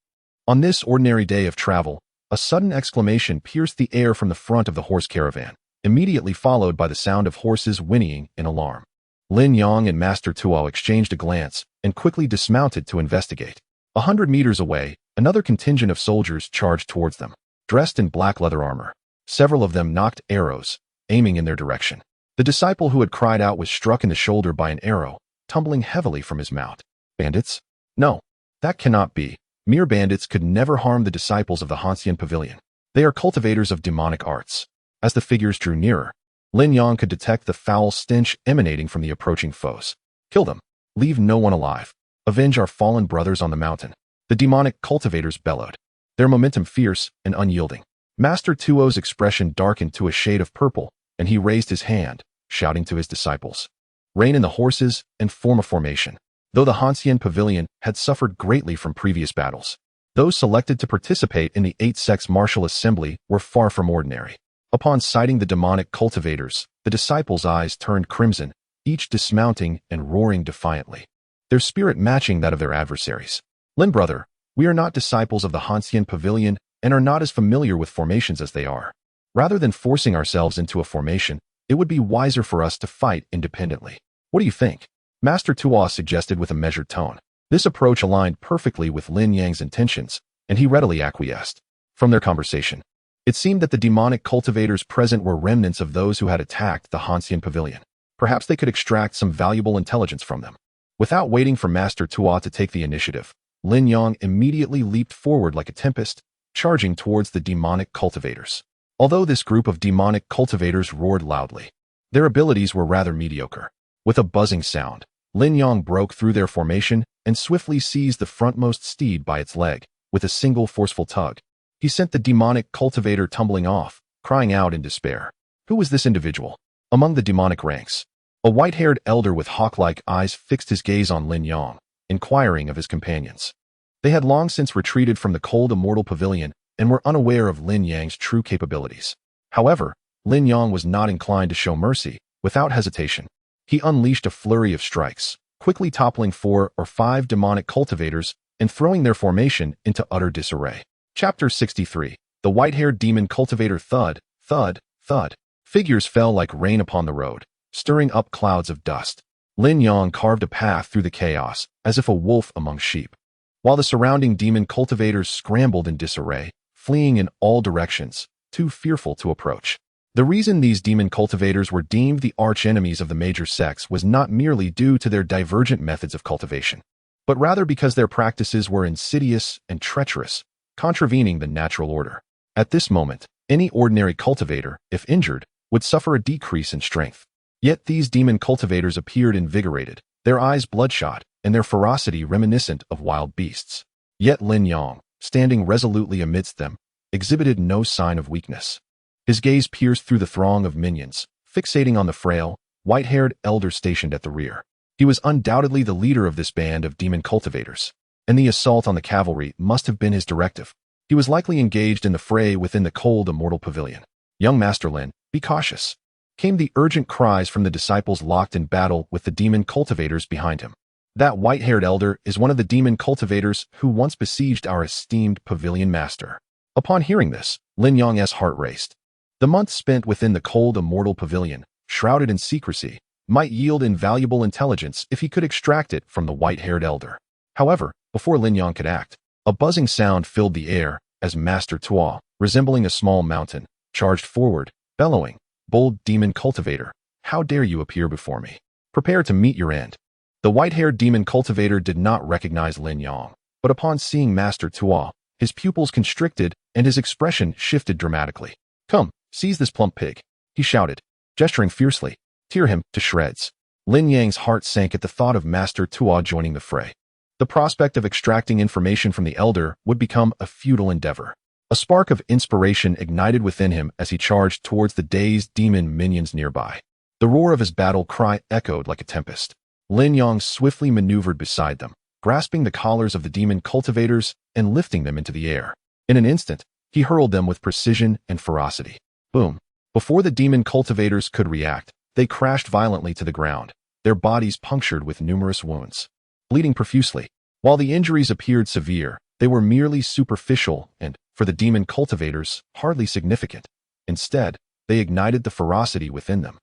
On this ordinary day of travel, a sudden exclamation pierced the air from the front of the horse caravan, immediately followed by the sound of horses whinnying in alarm. Lin Yang and Master Tuo exchanged a glance and quickly dismounted to investigate. 100 meters away, another contingent of soldiers charged towards them, dressed in black leather armor. Several of them knocked arrows, aiming in their direction. The disciple who had cried out was struck in the shoulder by an arrow, tumbling heavily from his mount. Bandits? No, that cannot be. Mere bandits could never harm the disciples of the Hanxian Pavilion. They are cultivators of demonic arts. As the figures drew nearer, Lin Yang could detect the foul stench emanating from the approaching foes. Kill them. Leave no one alive. Avenge our fallen brothers on the mountain. The demonic cultivators bellowed, their momentum fierce and unyielding. Master Tuo's expression darkened to a shade of purple, and he raised his hand, shouting to his disciples, Rein in the horses and form a formation. Though the Hanxian Pavilion had suffered greatly from previous battles, those selected to participate in the 8 sects martial assembly were far from ordinary. Upon sighting the demonic cultivators, the disciples' eyes turned crimson, each dismounting and roaring defiantly, their spirit matching that of their adversaries. Lin brother, we are not disciples of the Hanxian Pavilion and are not as familiar with formations as they are. Rather than forcing ourselves into a formation, it would be wiser for us to fight independently. What do you think? Master Tuo suggested with a measured tone. This approach aligned perfectly with Lin Yang's intentions, and he readily acquiesced. From their conversation, it seemed that the demonic cultivators present were remnants of those who had attacked the Hanxian Pavilion. Perhaps they could extract some valuable intelligence from them. Without waiting for Master Tuo to take the initiative, Lin Yang immediately leaped forward like a tempest, charging towards the demonic cultivators. Although this group of demonic cultivators roared loudly, their abilities were rather mediocre. With a buzzing sound, Lin Yang broke through their formation and swiftly seized the frontmost steed by its leg. With a single forceful tug, he sent the demonic cultivator tumbling off, crying out in despair. Who was this individual? Among the demonic ranks, a white-haired elder with hawk-like eyes fixed his gaze on Lin Yang, inquiring of his companions. They had long since retreated from the cold immortal pavilion and were unaware of Lin Yang's true capabilities. However, Lin Yang was not inclined to show mercy. Without hesitation, he unleashed a flurry of strikes, quickly toppling 4 or 5 demonic cultivators and throwing their formation into utter disarray. Chapter 63. The white-haired demon cultivator. Thud, thud, thud. Figures fell like rain upon the road, stirring up clouds of dust. Lin Yang carved a path through the chaos, as if a wolf among sheep, while the surrounding demon cultivators scrambled in disarray, fleeing in all directions, too fearful to approach. The reason these demon cultivators were deemed the arch-enemies of the major sects was not merely due to their divergent methods of cultivation, but rather because their practices were insidious and treacherous, contravening the natural order. At this moment, any ordinary cultivator, if injured, would suffer a decrease in strength. Yet these demon cultivators appeared invigorated, their eyes bloodshot, and their ferocity reminiscent of wild beasts. Yet Lin Yang, standing resolutely amidst them, exhibited no sign of weakness. His gaze pierced through the throng of minions, fixating on the frail, white-haired elder stationed at the rear. He was undoubtedly the leader of this band of demon cultivators, and the assault on the cavalry must have been his directive. He was likely engaged in the fray within the cold immortal pavilion. "Young Master Lin, be cautious," came the urgent cries from the disciples locked in battle with the demon cultivators behind him. "That white-haired elder is one of the demon cultivators who once besieged our esteemed pavilion master." Upon hearing this, Lin Yang's heart raced. The months spent within the cold immortal pavilion, shrouded in secrecy, might yield invaluable intelligence if he could extract it from the white-haired elder. However, before Lin Yang could act, a buzzing sound filled the air as Master Tuo, resembling a small mountain, charged forward, bellowing, "Bold demon cultivator, how dare you appear before me? Prepare to meet your end." The white-haired demon cultivator did not recognize Lin Yang, but upon seeing Master Tuo, his pupils constricted and his expression shifted dramatically. "Come, seize this plump pig," he shouted, gesturing fiercely. "Tear him to shreds." Lin Yang's heart sank at the thought of Master Tuo joining the fray. The prospect of extracting information from the elder would become a futile endeavor. A spark of inspiration ignited within him as he charged towards the dazed demon minions nearby. The roar of his battle cry echoed like a tempest. Lin Yang swiftly maneuvered beside them, grasping the collars of the demon cultivators and lifting them into the air. In an instant, he hurled them with precision and ferocity. Boom! Before the demon cultivators could react, they crashed violently to the ground, their bodies punctured with numerous wounds, bleeding profusely. While the injuries appeared severe, they were merely superficial and, for the demon cultivators, hardly significant. Instead, they ignited the ferocity within them,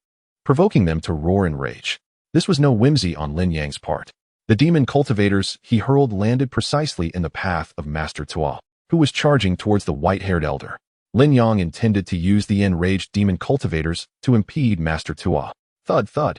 provoking them to roar in rage. This was no whimsy on Lin Yang's part. The demon cultivators he hurled landed precisely in the path of Master Tuo, who was charging towards the white-haired elder. Lin Yang intended to use the enraged demon cultivators to impede Master Tuo. Thud, thud.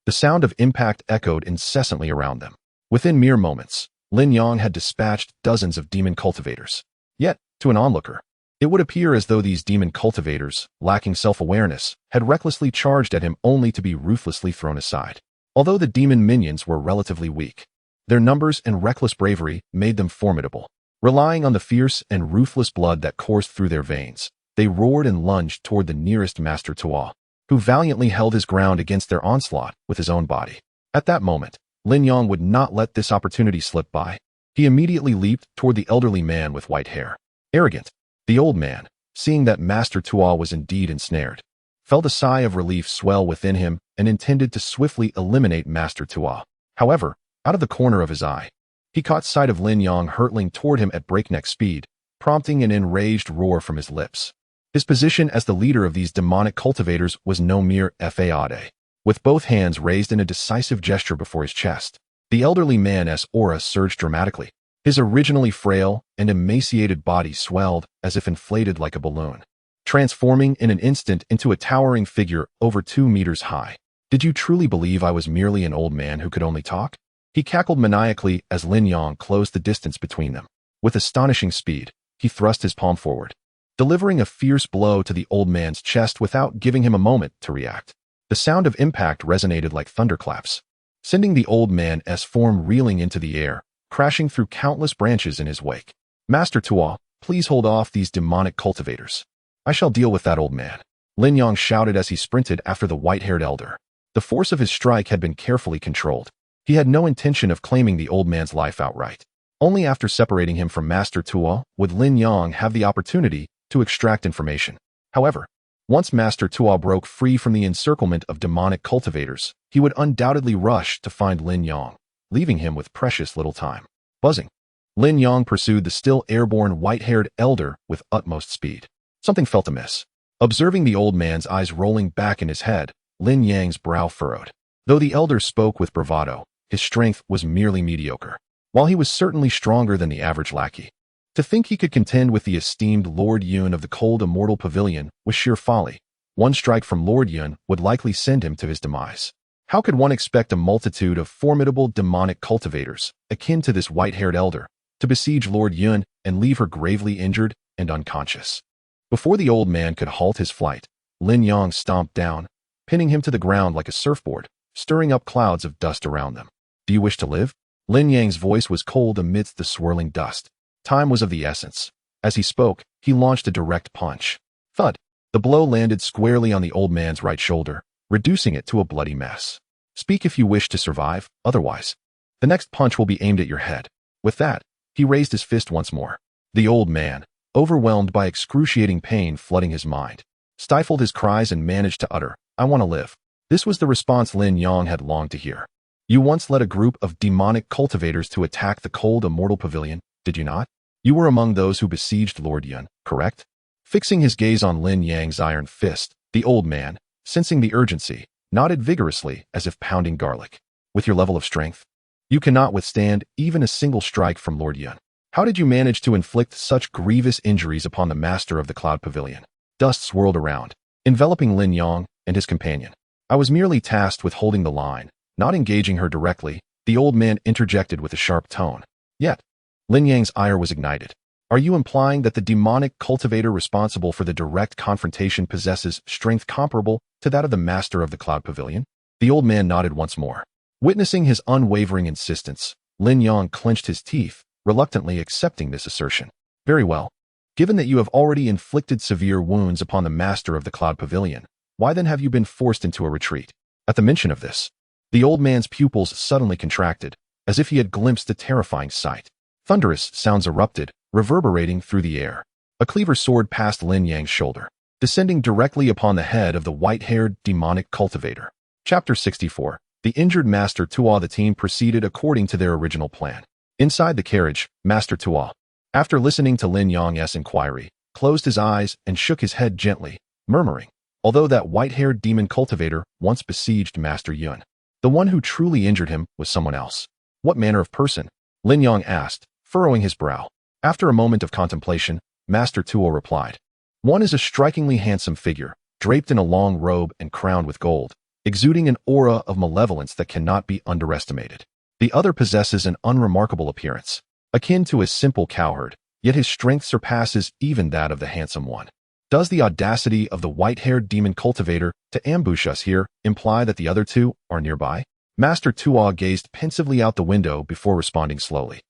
The sound of impact echoed incessantly around them. Within mere moments, Lin Yang had dispatched dozens of demon cultivators. Yet, to an onlooker, it would appear as though these demon cultivators, lacking self-awareness, had recklessly charged at him only to be ruthlessly thrown aside. Although the demon minions were relatively weak, their numbers and reckless bravery made them formidable. Relying on the fierce and ruthless blood that coursed through their veins, they roared and lunged toward the nearest Master Tuo, who valiantly held his ground against their onslaught with his own body. At that moment, Lin Yang would not let this opportunity slip by. He immediately leaped toward the elderly man with white hair. Arrogant, the old man, seeing that Master Tuo was indeed ensnared, felt a sigh of relief swell within him and intended to swiftly eliminate Master Tuo. However, out of the corner of his eye, he caught sight of Lin Yang hurtling toward him at breakneck speed, prompting an enraged roar from his lips. His position as the leader of these demonic cultivators was no mere fade. With both hands raised in a decisive gesture before his chest, the elderly man's aura surged dramatically. His originally frail and emaciated body swelled as if inflated like a balloon, transforming in an instant into a towering figure over 2 meters high. "Did you truly believe I was merely an old man who could only talk?" He cackled maniacally as Lin Yang closed the distance between them. With astonishing speed, he thrust his palm forward, delivering a fierce blow to the old man's chest without giving him a moment to react. The sound of impact resonated like thunderclaps, sending the old man's form reeling into the air, crashing through countless branches in his wake. "Master Tuo, please hold off these demonic cultivators. I shall deal with that old man," Lin Yang shouted as he sprinted after the white-haired elder. The force of his strike had been carefully controlled. He had no intention of claiming the old man's life outright. Only after separating him from Master Tuo would Lin Yang have the opportunity to extract information. However, once Master Tuo broke free from the encirclement of demonic cultivators, he would undoubtedly rush to find Lin Yang, leaving him with precious little time. Buzzing, Lin Yang pursued the still airborne white-haired elder with utmost speed. Something felt amiss. Observing the old man's eyes rolling back in his head, Lin Yang's brow furrowed. Though the elder spoke with bravado, his strength was merely mediocre. While he was certainly stronger than the average lackey, to think he could contend with the esteemed Lord Yun of the cold immortal pavilion was sheer folly. One strike from Lord Yun would likely send him to his demise. How could one expect a multitude of formidable demonic cultivators, akin to this white-haired elder, to besiege Lord Yun and leave her gravely injured and unconscious? Before the old man could halt his flight, Lin Yang stomped down, pinning him to the ground like a surfboard, stirring up clouds of dust around them. Do you wish to live? Lin Yang's voice was cold amidst the swirling dust. Time was of the essence. As he spoke, he launched a direct punch. Thud! The blow landed squarely on the old man's right shoulder, reducing it to a bloody mess. Speak if you wish to survive, otherwise. The next punch will be aimed at your head. With that, he raised his fist once more. The old man, overwhelmed by excruciating pain flooding his mind, stifled his cries and managed to utter, "I want to live." This was the response Lin Yang had longed to hear. You once led a group of demonic cultivators to attack the cold immortal pavilion, did you not? You were among those who besieged Lord Yun, correct? Fixing his gaze on Lin Yang's iron fist, the old man, sensing the urgency, nodded vigorously as if pounding garlic. With your level of strength, you cannot withstand even a single strike from Lord Yun. How did you manage to inflict such grievous injuries upon the master of the Cloud Pavilion? Dust swirled around, enveloping Lin Yang and his companion. I was merely tasked with holding the line, not engaging her directly, the old man interjected with a sharp tone. Yet, Lin Yang's ire was ignited. Are you implying that the demonic cultivator responsible for the direct confrontation possesses strength comparable to that of the master of the Cloud Pavilion? The old man nodded once more. Witnessing his unwavering insistence, Lin Yang clenched his teeth, reluctantly accepting this assertion. Very well. Given that you have already inflicted severe wounds upon the master of the Cloud Pavilion, why then have you been forced into a retreat? At the mention of this, the old man's pupils suddenly contracted, as if he had glimpsed a terrifying sight. Thunderous sounds erupted, reverberating through the air. A cleaver sword passed Lin Yang's shoulder, descending directly upon the head of the white-haired demonic cultivator. Chapter 64. The injured Master Tuo. The team proceeded according to their original plan. Inside the carriage, Master Tuo, after listening to Lin Yang's inquiry, closed his eyes and shook his head gently, murmuring, although that white-haired demon cultivator once besieged Master Yun, the one who truly injured him was someone else. What manner of person? Lin Yang asked, furrowing his brow. After a moment of contemplation, Master Tuo replied. One is a strikingly handsome figure, draped in a long robe and crowned with gold, exuding an aura of malevolence that cannot be underestimated. The other possesses an unremarkable appearance, akin to a simple cowherd, yet his strength surpasses even that of the handsome one. Does the audacity of the white-haired demon cultivator to ambush us here imply that the other two are nearby? Master Tuo gazed pensively out the window before responding slowly.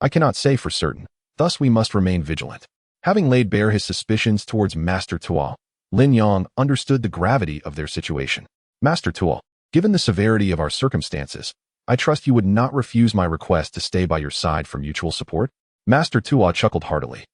I cannot say for certain, thus we must remain vigilant. Having laid bare his suspicions towards Master Tuo, Lin Yang understood the gravity of their situation. Master Tuo, given the severity of our circumstances, I trust you would not refuse my request to stay by your side for mutual support? Master Tuo chuckled heartily.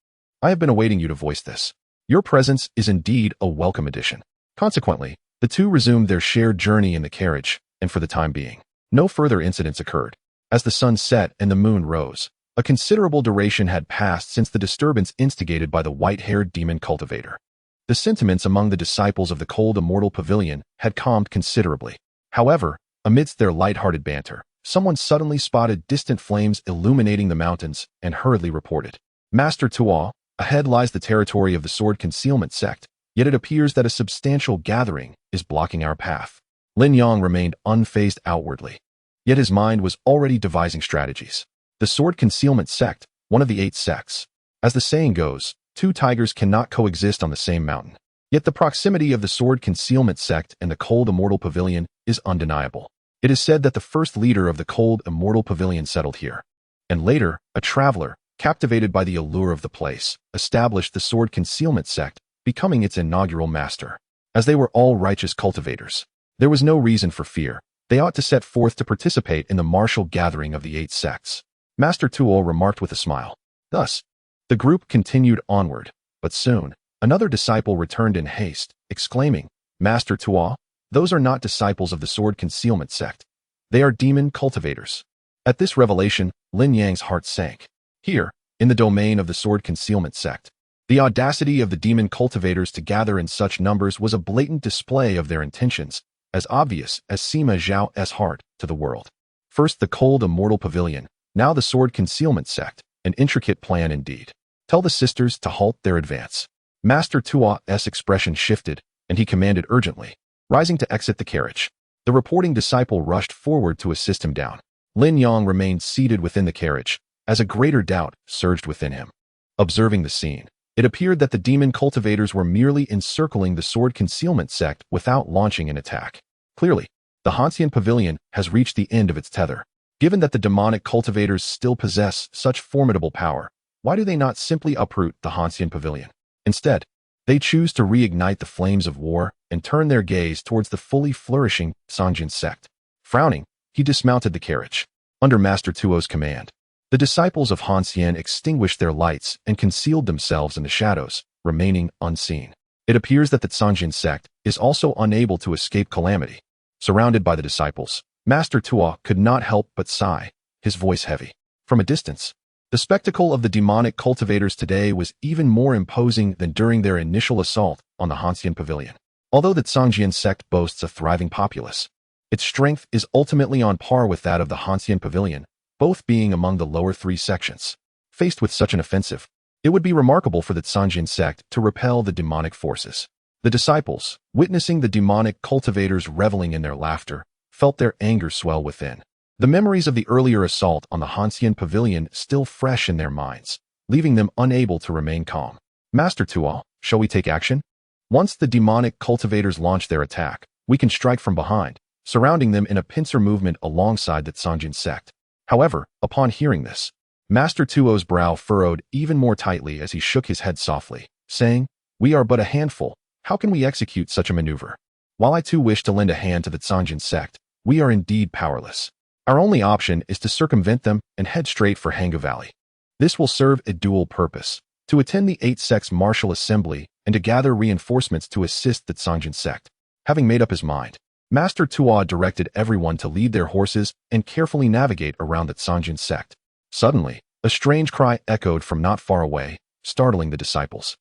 I have been awaiting you to voice this. Your presence is indeed a welcome addition. Consequently, the two resumed their shared journey in the carriage, and for the time being, no further incidents occurred. As the sun set and the moon rose, a considerable duration had passed since the disturbance instigated by the white-haired demon cultivator. The sentiments among the disciples of the cold immortal pavilion had calmed considerably. However, amidst their light-hearted banter, someone suddenly spotted distant flames illuminating the mountains and hurriedly reported, Master Tuo, ahead lies the territory of the sword concealment sect, yet it appears that a substantial gathering is blocking our path. Lin Yang remained unfazed outwardly, yet his mind was already devising strategies. The sword concealment sect, one of the 8 sects. As the saying goes, 2 tigers cannot coexist on the same mountain. Yet the proximity of the sword concealment sect and the cold immortal pavilion is undeniable. It is said that the first leader of the cold immortal pavilion settled here, and later, a traveler, captivated by the allure of the place, established the sword concealment sect, becoming its inaugural master. As they were all righteous cultivators, there was no reason for fear. They ought to set forth to participate in the martial gathering of the 8 sects. Master Tuo remarked with a smile. Thus, the group continued onward, but soon, another disciple returned in haste, exclaiming, Master Tuo, those are not disciples of the sword concealment sect. They are demon cultivators. At this revelation, Lin Yang's heart sank. Here, in the domain of the sword concealment sect, the audacity of the demon cultivators to gather in such numbers was a blatant display of their intentions, as obvious as Sima Zhao's heart to the world. First the cold immortal pavilion, now the sword concealment sect, an intricate plan indeed. Tell the sisters to halt their advance. Master Tuo's expression shifted, and he commanded urgently, rising to exit the carriage. The reporting disciple rushed forward to assist him down. Lin Yang remained seated within the carriage, as a greater doubt surged within him. Observing the scene, it appeared that the demon cultivators were merely encircling the sword concealment sect without launching an attack. Clearly, the Hanxian Pavilion has reached the end of its tether. Given that the demonic cultivators still possess such formidable power, why do they not simply uproot the Hanxian Pavilion? Instead, they choose to reignite the flames of war and turn their gaze towards the fully flourishing Sanjin sect. Frowning, he dismounted the carriage. Under Master Tuo's command, the disciples of Hanxian extinguished their lights and concealed themselves in the shadows, remaining unseen. It appears that the Sanjin sect is also unable to escape calamity. Surrounded by the disciples, Master Tuo could not help but sigh, his voice heavy. From a distance, the spectacle of the demonic cultivators today was even more imposing than during their initial assault on the Hanxian Pavilion. Although the Sanjin sect boasts a thriving populace, its strength is ultimately on par with that of the Hanxian Pavilion, both being among the lower three sections. Faced with such an offensive, it would be remarkable for the Sanjin sect to repel the demonic forces. The disciples, witnessing the demonic cultivators reveling in their laughter, felt their anger swell within. The memories of the earlier assault on the Hanxian Pavilion still fresh in their minds, leaving them unable to remain calm. Master Tuo, shall we take action? Once the demonic cultivators launch their attack, we can strike from behind, surrounding them in a pincer movement alongside the Sanjin sect. However, upon hearing this, Master Tuo's brow furrowed even more tightly as he shook his head softly, saying, "We are but a handful. How can we execute such a maneuver? While I too wish to lend a hand to the Sanjin sect, we are indeed powerless. Our only option is to circumvent them and head straight for Hanga Valley. This will serve a dual purpose, to attend the 8 sects martial assembly and to gather reinforcements to assist the Sanjin sect." Having made up his mind, Master Tuo directed everyone to lead their horses and carefully navigate around the Sanjin sect. Suddenly, a strange cry echoed from not far away, startling the disciples.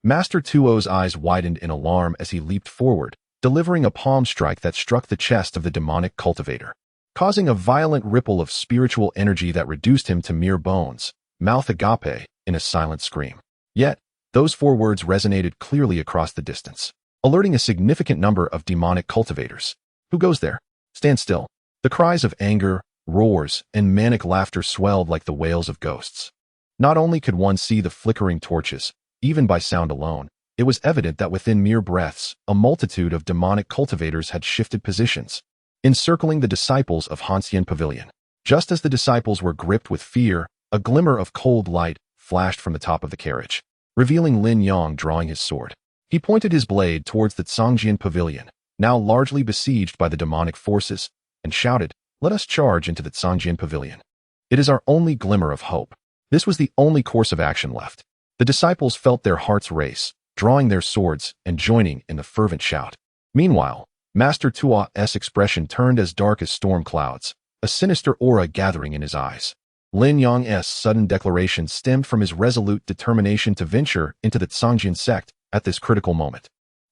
Master Tuo's eyes widened in alarm as he leaped forward, delivering a palm strike that struck the chest of the demonic cultivator, causing a violent ripple of spiritual energy that reduced him to mere bones, mouth agape, in a silent scream. Yet, those 4 words resonated clearly across the distance, alerting a significant number of demonic cultivators. Who goes there? Stand still. The cries of anger, roars, and manic laughter swelled like the wails of ghosts. Not only could one see the flickering torches, even by sound alone, it was evident that within mere breaths, a multitude of demonic cultivators had shifted positions, encircling the disciples of Hanxian Pavilion. Just as the disciples were gripped with fear, a glimmer of cold light flashed from the top of the carriage, revealing Lin Yang drawing his sword. He pointed his blade towards the Sanjin Pavilion, now largely besieged by the demonic forces, and shouted, "Let us charge into the Sanjin Pavilion. It is our only glimmer of hope." This was the only course of action left. The disciples felt their hearts race, drawing their swords and joining in the fervent shout. Meanwhile, Master Tuo's expression turned as dark as storm clouds, a sinister aura gathering in his eyes. Lin Yang's sudden declaration stemmed from his resolute determination to venture into the Sanjin sect at this critical moment.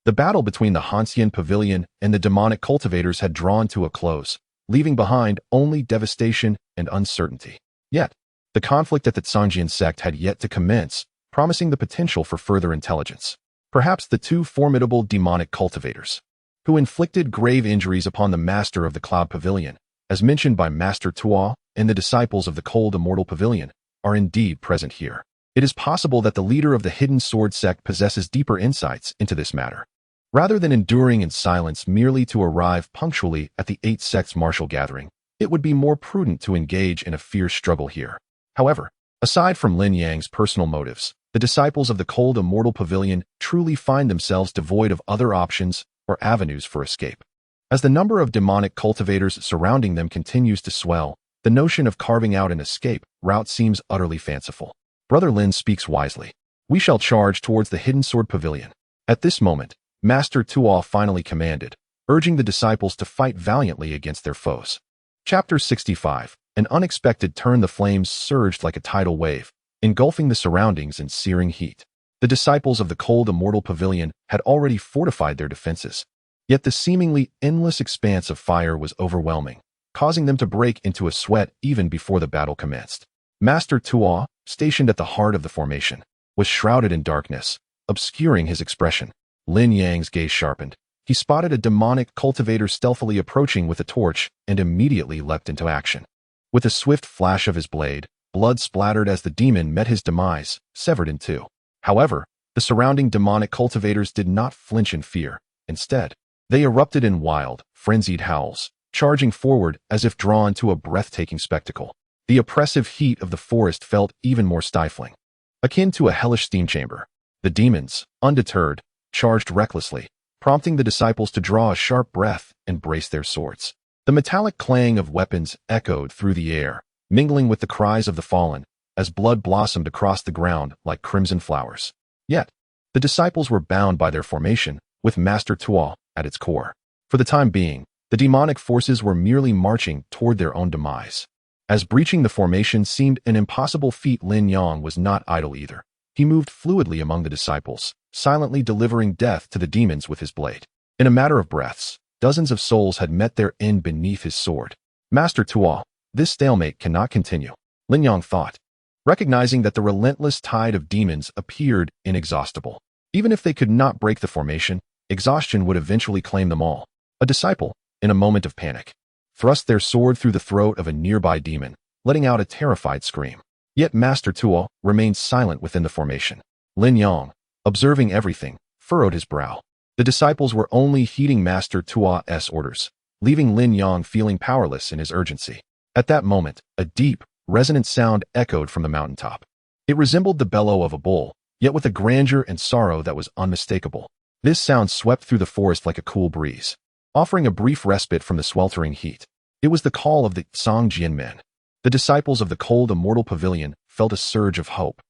The battle between the Hanxian Pavilion and the demonic cultivators had drawn to a close, leaving behind only devastation and uncertainty. Yet, the conflict at the Sanjin sect had yet to commence, promising the potential for further intelligence. Perhaps the 2 formidable demonic cultivators, who inflicted grave injuries upon the master of the Cloud Pavilion, as mentioned by Master Tuo, and the disciples of the Cold Immortal Pavilion, are indeed present here. It is possible that the leader of the Hidden Sword sect possesses deeper insights into this matter. Rather than enduring in silence merely to arrive punctually at the 8 sects martial gathering, it would be more prudent to engage in a fierce struggle here. However, aside from Lin Yang's personal motives, the disciples of the Cold Immortal Pavilion truly find themselves devoid of other options or avenues for escape. As the number of demonic cultivators surrounding them continues to swell, the notion of carving out an escape route seems utterly fanciful. Brother Lin speaks wisely. We shall charge towards the Hidden Sword Pavilion. At this moment, Master Tuo finally commanded, urging the disciples to fight valiantly against their foes. Chapter 65. An unexpected turn. The flames surged like a tidal wave, engulfing the surroundings in searing heat. The disciples of the Cold Immortal Pavilion had already fortified their defenses, Yet the seemingly endless expanse of fire was overwhelming, causing them to break into a sweat even before the battle commenced. Master Tuo, stationed at the heart of the formation, was shrouded in darkness, obscuring his expression. Lin Yang's gaze sharpened. He spotted a demonic cultivator stealthily approaching with a torch and immediately leapt into action. With a swift flash of his blade, blood splattered as the demon met his demise, severed in two. However, the surrounding demonic cultivators did not flinch in fear. Instead, they erupted in wild, frenzied howls, charging forward as if drawn to a breathtaking spectacle. The oppressive heat of the forest felt even more stifling, akin to a hellish steam chamber. The demons, undeterred, charged recklessly, prompting the disciples to draw a sharp breath and brace their swords. The metallic clang of weapons echoed through the air, mingling with the cries of the fallen, as blood blossomed across the ground like crimson flowers. Yet, the disciples were bound by their formation, with Master Tuo at its core. For the time being, the demonic forces were merely marching toward their own demise. As breaching the formation seemed an impossible feat, Lin Yang was not idle either. He moved fluidly among the disciples, silently delivering death to the demons with his blade. In a matter of breaths, dozens of souls had met their end beneath his sword. Master Tuo, this stalemate cannot continue, Lin Yang thought, recognizing that the relentless tide of demons appeared inexhaustible. Even if they could not break the formation, exhaustion would eventually claim them all. A disciple, in a moment of panic, thrust their sword through the throat of a nearby demon, letting out a terrified scream. Yet Master Tuo remained silent within the formation. Lin Yang, observing everything, furrowed his brow. The disciples were only heeding Master Tuo's orders, leaving Lin Yang feeling powerless in his urgency. At that moment, a deep, resonant sound echoed from the mountaintop. It resembled the bellow of a bull, yet with a grandeur and sorrow that was unmistakable. This sound swept through the forest like a cool breeze, offering a brief respite from the sweltering heat. It was the call of the Songjian men. The disciples of the cold immortal pavilion felt a surge of hope,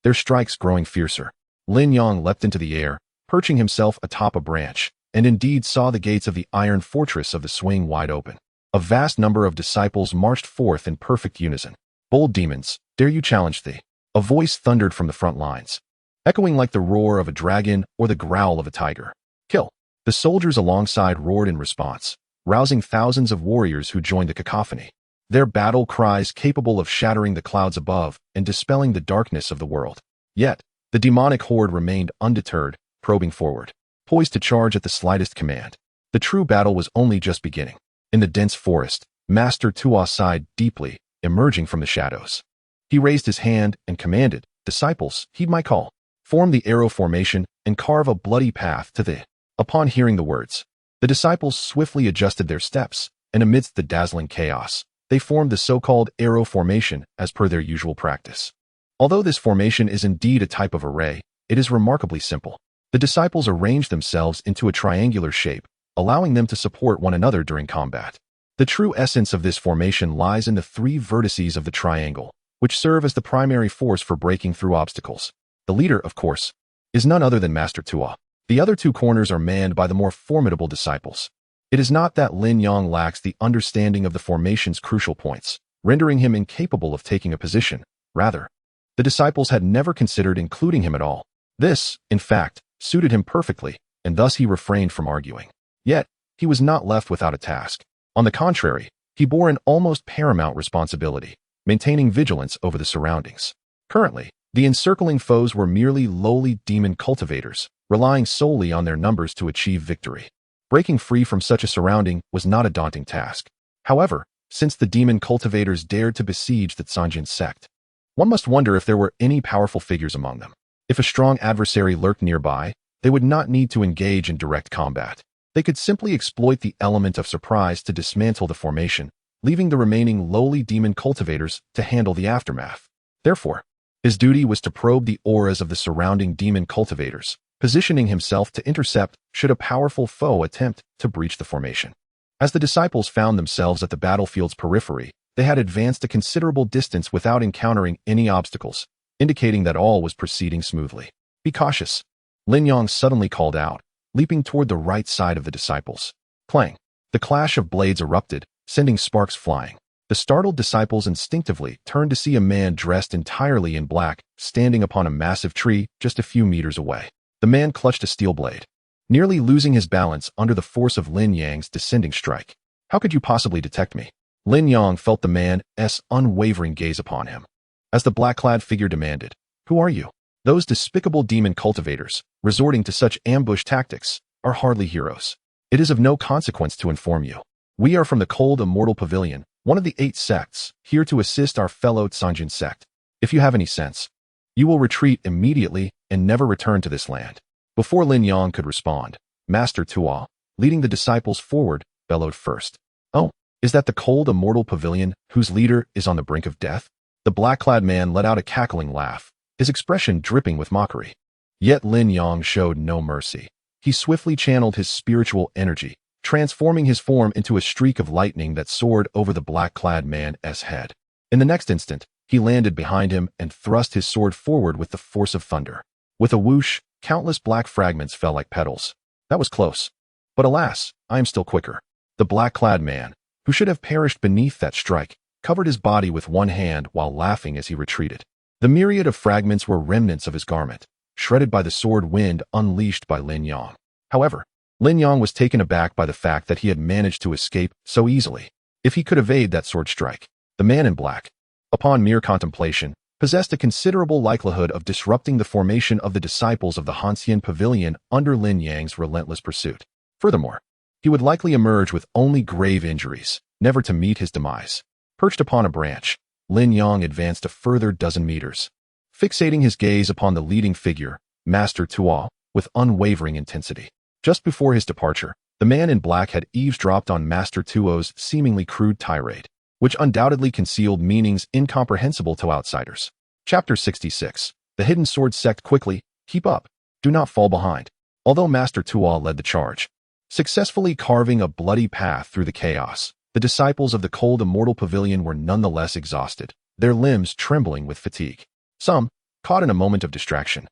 their strikes growing fiercer. Lin Yang leapt into the air, perching himself atop a branch, and indeed saw the gates of the iron fortress of the swing wide open. A vast number of disciples marched forth in perfect unison. "Bold demons, dare you challenge thee?" A voice thundered from the front lines, echoing like the roar of a dragon or the growl of a tiger. "Kill!" The soldiers alongside roared in response, rousing thousands of warriors who joined the cacophony. Their battle cries capable of shattering the clouds above and dispelling the darkness of the world. Yet, the demonic horde remained undeterred, probing forward, poised to charge at the slightest command. The true battle was only just beginning. In the dense forest, Master Tuo sighed deeply, emerging from the shadows. He raised his hand and commanded, "Disciples, heed my call. Form the arrow formation and carve a bloody path to thee." Upon hearing the words, the disciples swiftly adjusted their steps, and amidst the dazzling chaos, they formed the so-called arrow formation as per their usual practice. Although this formation is indeed a type of array, it is remarkably simple. The disciples arranged themselves into a triangular shape, allowing them to support one another during combat. The true essence of this formation lies in the three vertices of the triangle, which serve as the primary force for breaking through obstacles. The leader, of course, is none other than Master Tuo. The other two corners are manned by the more formidable disciples. It is not that Lin Yang lacks the understanding of the formation's crucial points, rendering him incapable of taking a position. Rather, the disciples had never considered including him at all. This, in fact, suited him perfectly, and thus he refrained from arguing. Yet, he was not left without a task. On the contrary, he bore an almost paramount responsibility, maintaining vigilance over the surroundings. Currently, the encircling foes were merely lowly demon cultivators, relying solely on their numbers to achieve victory. Breaking free from such a surrounding was not a daunting task. However, since the demon cultivators dared to besiege the Songjian sect, one must wonder if there were any powerful figures among them. If a strong adversary lurked nearby, they would not need to engage in direct combat. They could simply exploit the element of surprise to dismantle the formation, leaving the remaining lowly demon cultivators to handle the aftermath. Therefore, his duty was to probe the auras of the surrounding demon cultivators, positioning himself to intercept should a powerful foe attempt to breach the formation. As the disciples found themselves at the battlefield's periphery, they had advanced a considerable distance without encountering any obstacles, indicating that all was proceeding smoothly. "Be cautious," Lin Yang suddenly called out, leaping toward the right side of the disciples. Clang! The clash of blades erupted, sending sparks flying. The startled disciples instinctively turned to see a man dressed entirely in black, standing upon a massive tree just a few meters away. The man clutched a steel blade, nearly losing his balance under the force of Lin Yang's descending strike. How could you possibly detect me? Lin Yang felt the man's unwavering gaze upon him. As the black-clad figure demanded, "Who are you?" Those despicable demon cultivators, resorting to such ambush tactics, are hardly heroes. It is of no consequence to inform you. We are from the Cold Immortal Pavilion, one of the 8 sects, here to assist our fellow Sanjin sect. If you have any sense, you will retreat immediately and never return to this land. Before Lin Yang could respond, Master Tuo, leading the disciples forward, bellowed first. "Oh, is that the Cold Immortal Pavilion whose leader is on the brink of death?" The black-clad man let out a cackling laugh, his expression dripping with mockery. Yet Lin Yang showed no mercy. He swiftly channeled his spiritual energy, transforming his form into a streak of lightning that soared over the black-clad man's head. In the next instant, he landed behind him and thrust his sword forward with the force of thunder. With a whoosh, countless black fragments fell like petals. That was close. But alas, I am still quicker. The black-clad man, who should have perished beneath that strike, covered his body with one hand while laughing as he retreated. The myriad of fragments were remnants of his garment, shredded by the sword wind unleashed by Lin Yang. However, Lin Yang was taken aback by the fact that he had managed to escape so easily. If he could evade that sword strike, the man in black, upon mere contemplation, possessed a considerable likelihood of disrupting the formation of the disciples of the Hanxian Pavilion under Lin Yang's relentless pursuit. Furthermore, he would likely emerge with only grave injuries, never to meet his demise. Perched upon a branch, Lin Yang advanced a further dozen meters, fixating his gaze upon the leading figure, Master Tuo, with unwavering intensity. Just before his departure, the man in black had eavesdropped on Master Tuo's seemingly crude tirade, which undoubtedly concealed meanings incomprehensible to outsiders. Chapter 66. The Hidden Sword Sect. Quickly, keep up. Do not fall behind. Although Master Tuo led the charge, successfully carving a bloody path through the chaos, the disciples of the Cold Immortal Pavilion were nonetheless exhausted, their limbs trembling with fatigue. Some, caught in a moment of distraction,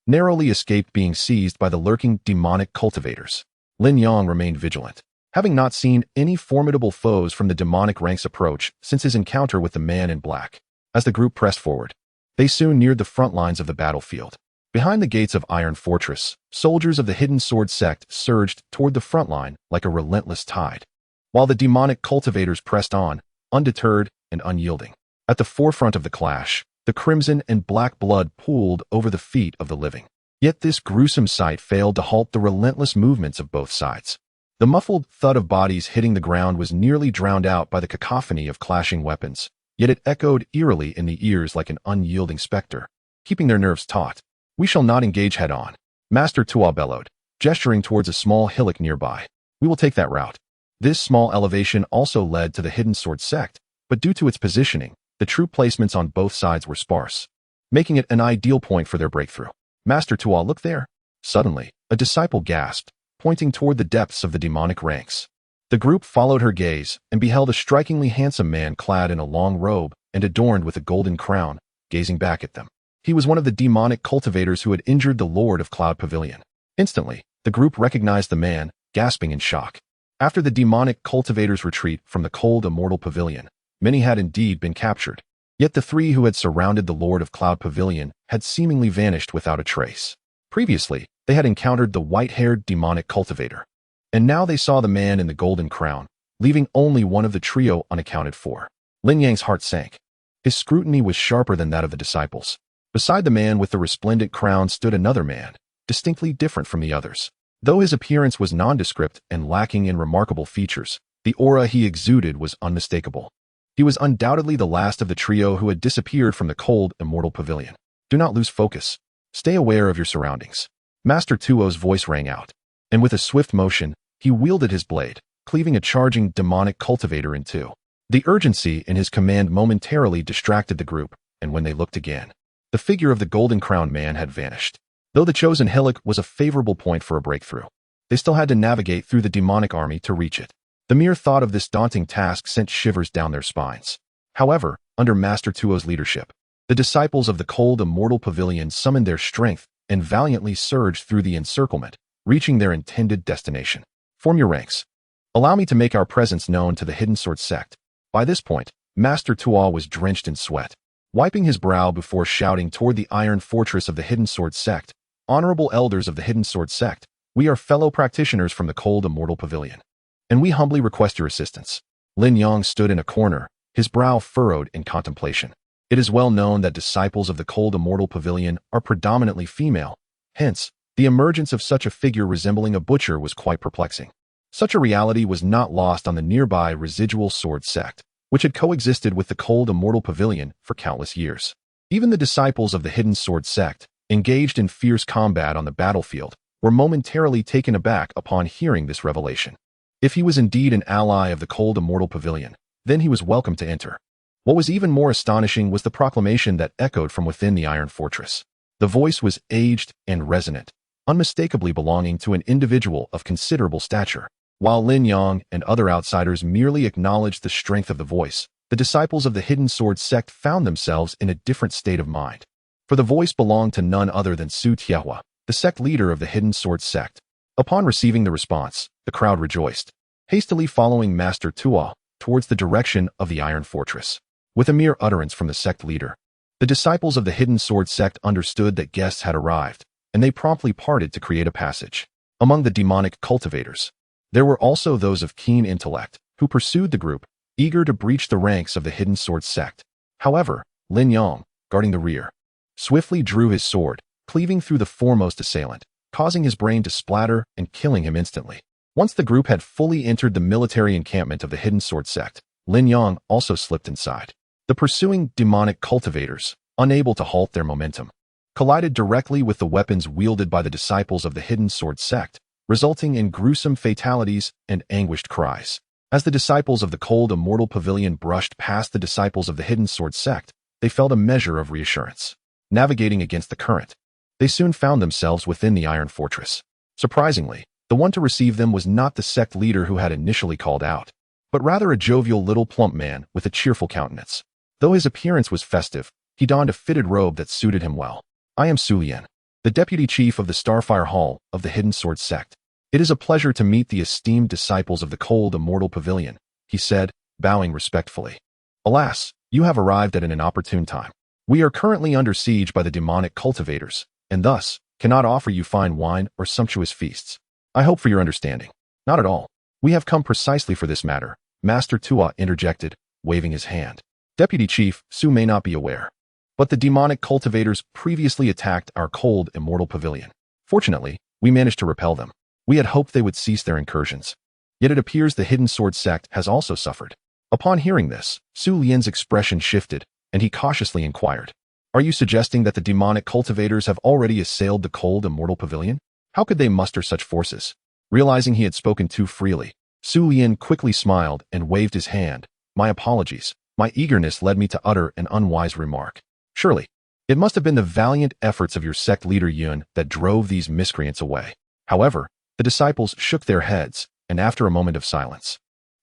narrowly escaped being seized by the lurking demonic cultivators. Lin Yang remained vigilant, having not seen any formidable foes from the demonic ranks approach since his encounter with the man in black. As the group pressed forward, they soon neared the front lines of the battlefield. Behind the gates of Iron Fortress, soldiers of the Hidden Sword Sect surged toward the front line like a relentless tide, while the demonic cultivators pressed on, undeterred and unyielding. At the forefront of the clash, the crimson and black blood pooled over the feet of the living. Yet this gruesome sight failed to halt the relentless movements of both sides. The muffled thud of bodies hitting the ground was nearly drowned out by the cacophony of clashing weapons, yet it echoed eerily in the ears like an unyielding specter, keeping their nerves taut. "We shall not engage head-on," Master Tuo bellowed, gesturing towards a small hillock nearby. "We will take that route." This small elevation also led to the Hidden Sword Sect, but due to its positioning, the troop placements on both sides were sparse, making it an ideal point for their breakthrough. "Master Tuo, look there." Suddenly, a disciple gasped, pointing toward the depths of the demonic ranks. The group followed her gaze and beheld a strikingly handsome man clad in a long robe and adorned with a golden crown, gazing back at them. He was one of the demonic cultivators who had injured the Lord of Cloud Pavilion. Instantly, the group recognized the man, gasping in shock. After the demonic cultivators' retreat from the Cold Immortal Pavilion, many had indeed been captured. Yet the 3 who had surrounded the Lord of Cloud Pavilion had seemingly vanished without a trace. Previously, they had encountered the white-haired demonic cultivator, and now they saw the man in the golden crown, leaving only one of the trio unaccounted for. Lin Yang's heart sank. His scrutiny was sharper than that of the disciples. Beside the man with the resplendent crown stood another man, distinctly different from the others. Though his appearance was nondescript and lacking in remarkable features, the aura he exuded was unmistakable. He was undoubtedly the last of the trio who had disappeared from the Cold Immortal Pavilion. "Do not lose focus. Stay aware of your surroundings." Master Tuo's voice rang out, and with a swift motion, he wielded his blade, cleaving a charging demonic cultivator in two. The urgency in his command momentarily distracted the group, and when they looked again, the figure of the golden crowned man had vanished. Though the chosen hillock was a favorable point for a breakthrough, they still had to navigate through the demonic army to reach it. The mere thought of this daunting task sent shivers down their spines. However, under Master Tuo's leadership, the disciples of the Cold Immortal Pavilion summoned their strength and valiantly surged through the encirclement, reaching their intended destination. "Form your ranks. Allow me to make our presence known to the Hidden Sword Sect." By this point, Master Tuo was drenched in sweat, wiping his brow before shouting toward the Iron Fortress of the Hidden Sword Sect. "Honorable elders of the Hidden Sword Sect, We are fellow practitioners from the Cold Immortal Pavilion, and we humbly request your assistance." Lin Yang stood in a corner, his brow furrowed in contemplation. It is well known that disciples of the Cold Immortal Pavilion are predominantly female. Hence, the emergence of such a figure resembling a butcher was quite perplexing. Such a reality was not lost on the nearby residual sword sect, which had coexisted with the Cold Immortal Pavilion for countless years. Even the disciples of the Hidden Sword sect, engaged in fierce combat on the battlefield, were momentarily taken aback upon hearing this revelation. If he was indeed an ally of the Cold Immortal Pavilion, then he was welcome to enter. What was even more astonishing was the proclamation that echoed from within the Iron Fortress. The voice was aged and resonant, unmistakably belonging to an individual of considerable stature. While Lin Yang and other outsiders merely acknowledged the strength of the voice, the disciples of the Hidden Sword sect found themselves in a different state of mind. For the voice belonged to none other than Su Tiehua, the sect leader of the Hidden Sword sect. Upon receiving the response, the crowd rejoiced, hastily following Master Tuo towards the direction of the Iron Fortress. With a mere utterance from the sect leader, the disciples of the Hidden Sword sect understood that guests had arrived, and they promptly parted to create a passage. Among the demonic cultivators, there were also those of keen intellect, who pursued the group, eager to breach the ranks of the Hidden Sword sect. However, Lin Yang, guarding the rear, swiftly drew his sword, cleaving through the foremost assailant, causing his brain to splatter and killing him instantly. Once the group had fully entered the military encampment of the Hidden Sword sect, Lin Yang also slipped inside. The pursuing demonic cultivators, unable to halt their momentum, collided directly with the weapons wielded by the disciples of the Hidden Sword sect, resulting in gruesome fatalities and anguished cries. As the disciples of the Cold Immortal Pavilion brushed past the disciples of the Hidden Sword sect, they felt a measure of reassurance. Navigating against the current, they soon found themselves within the Iron Fortress. Surprisingly, the one to receive them was not the sect leader who had initially called out, but rather a jovial little plump man with a cheerful countenance. Though his appearance was festive, he donned a fitted robe that suited him well. "I am Su Lian, the deputy chief of the Starfire Hall of the Hidden Sword sect. It is a pleasure to meet the esteemed disciples of the Cold Immortal Pavilion," he said, bowing respectfully. "Alas, you have arrived at an inopportune time. We are currently under siege by the demonic cultivators, and thus cannot offer you fine wine or sumptuous feasts. I hope for your understanding." "Not at all. We have come precisely for this matter," Master Tuo interjected, waving his hand. "Deputy Chief, Su may not be aware, but the demonic cultivators previously attacked our Cold Immortal Pavilion. Fortunately, we managed to repel them. We had hoped they would cease their incursions. Yet it appears the Hidden Sword sect has also suffered." Upon hearing this, Su Lian's expression shifted, and he cautiously inquired, "Are you suggesting that the demonic cultivators have already assailed the Cold Immortal Pavilion? How could they muster such forces?" Realizing he had spoken too freely, Su Lian quickly smiled and waved his hand. "My apologies. My eagerness led me to utter an unwise remark. Surely, it must have been the valiant efforts of your sect leader Yun that drove these miscreants away." However, the disciples shook their heads, and after a moment of silence,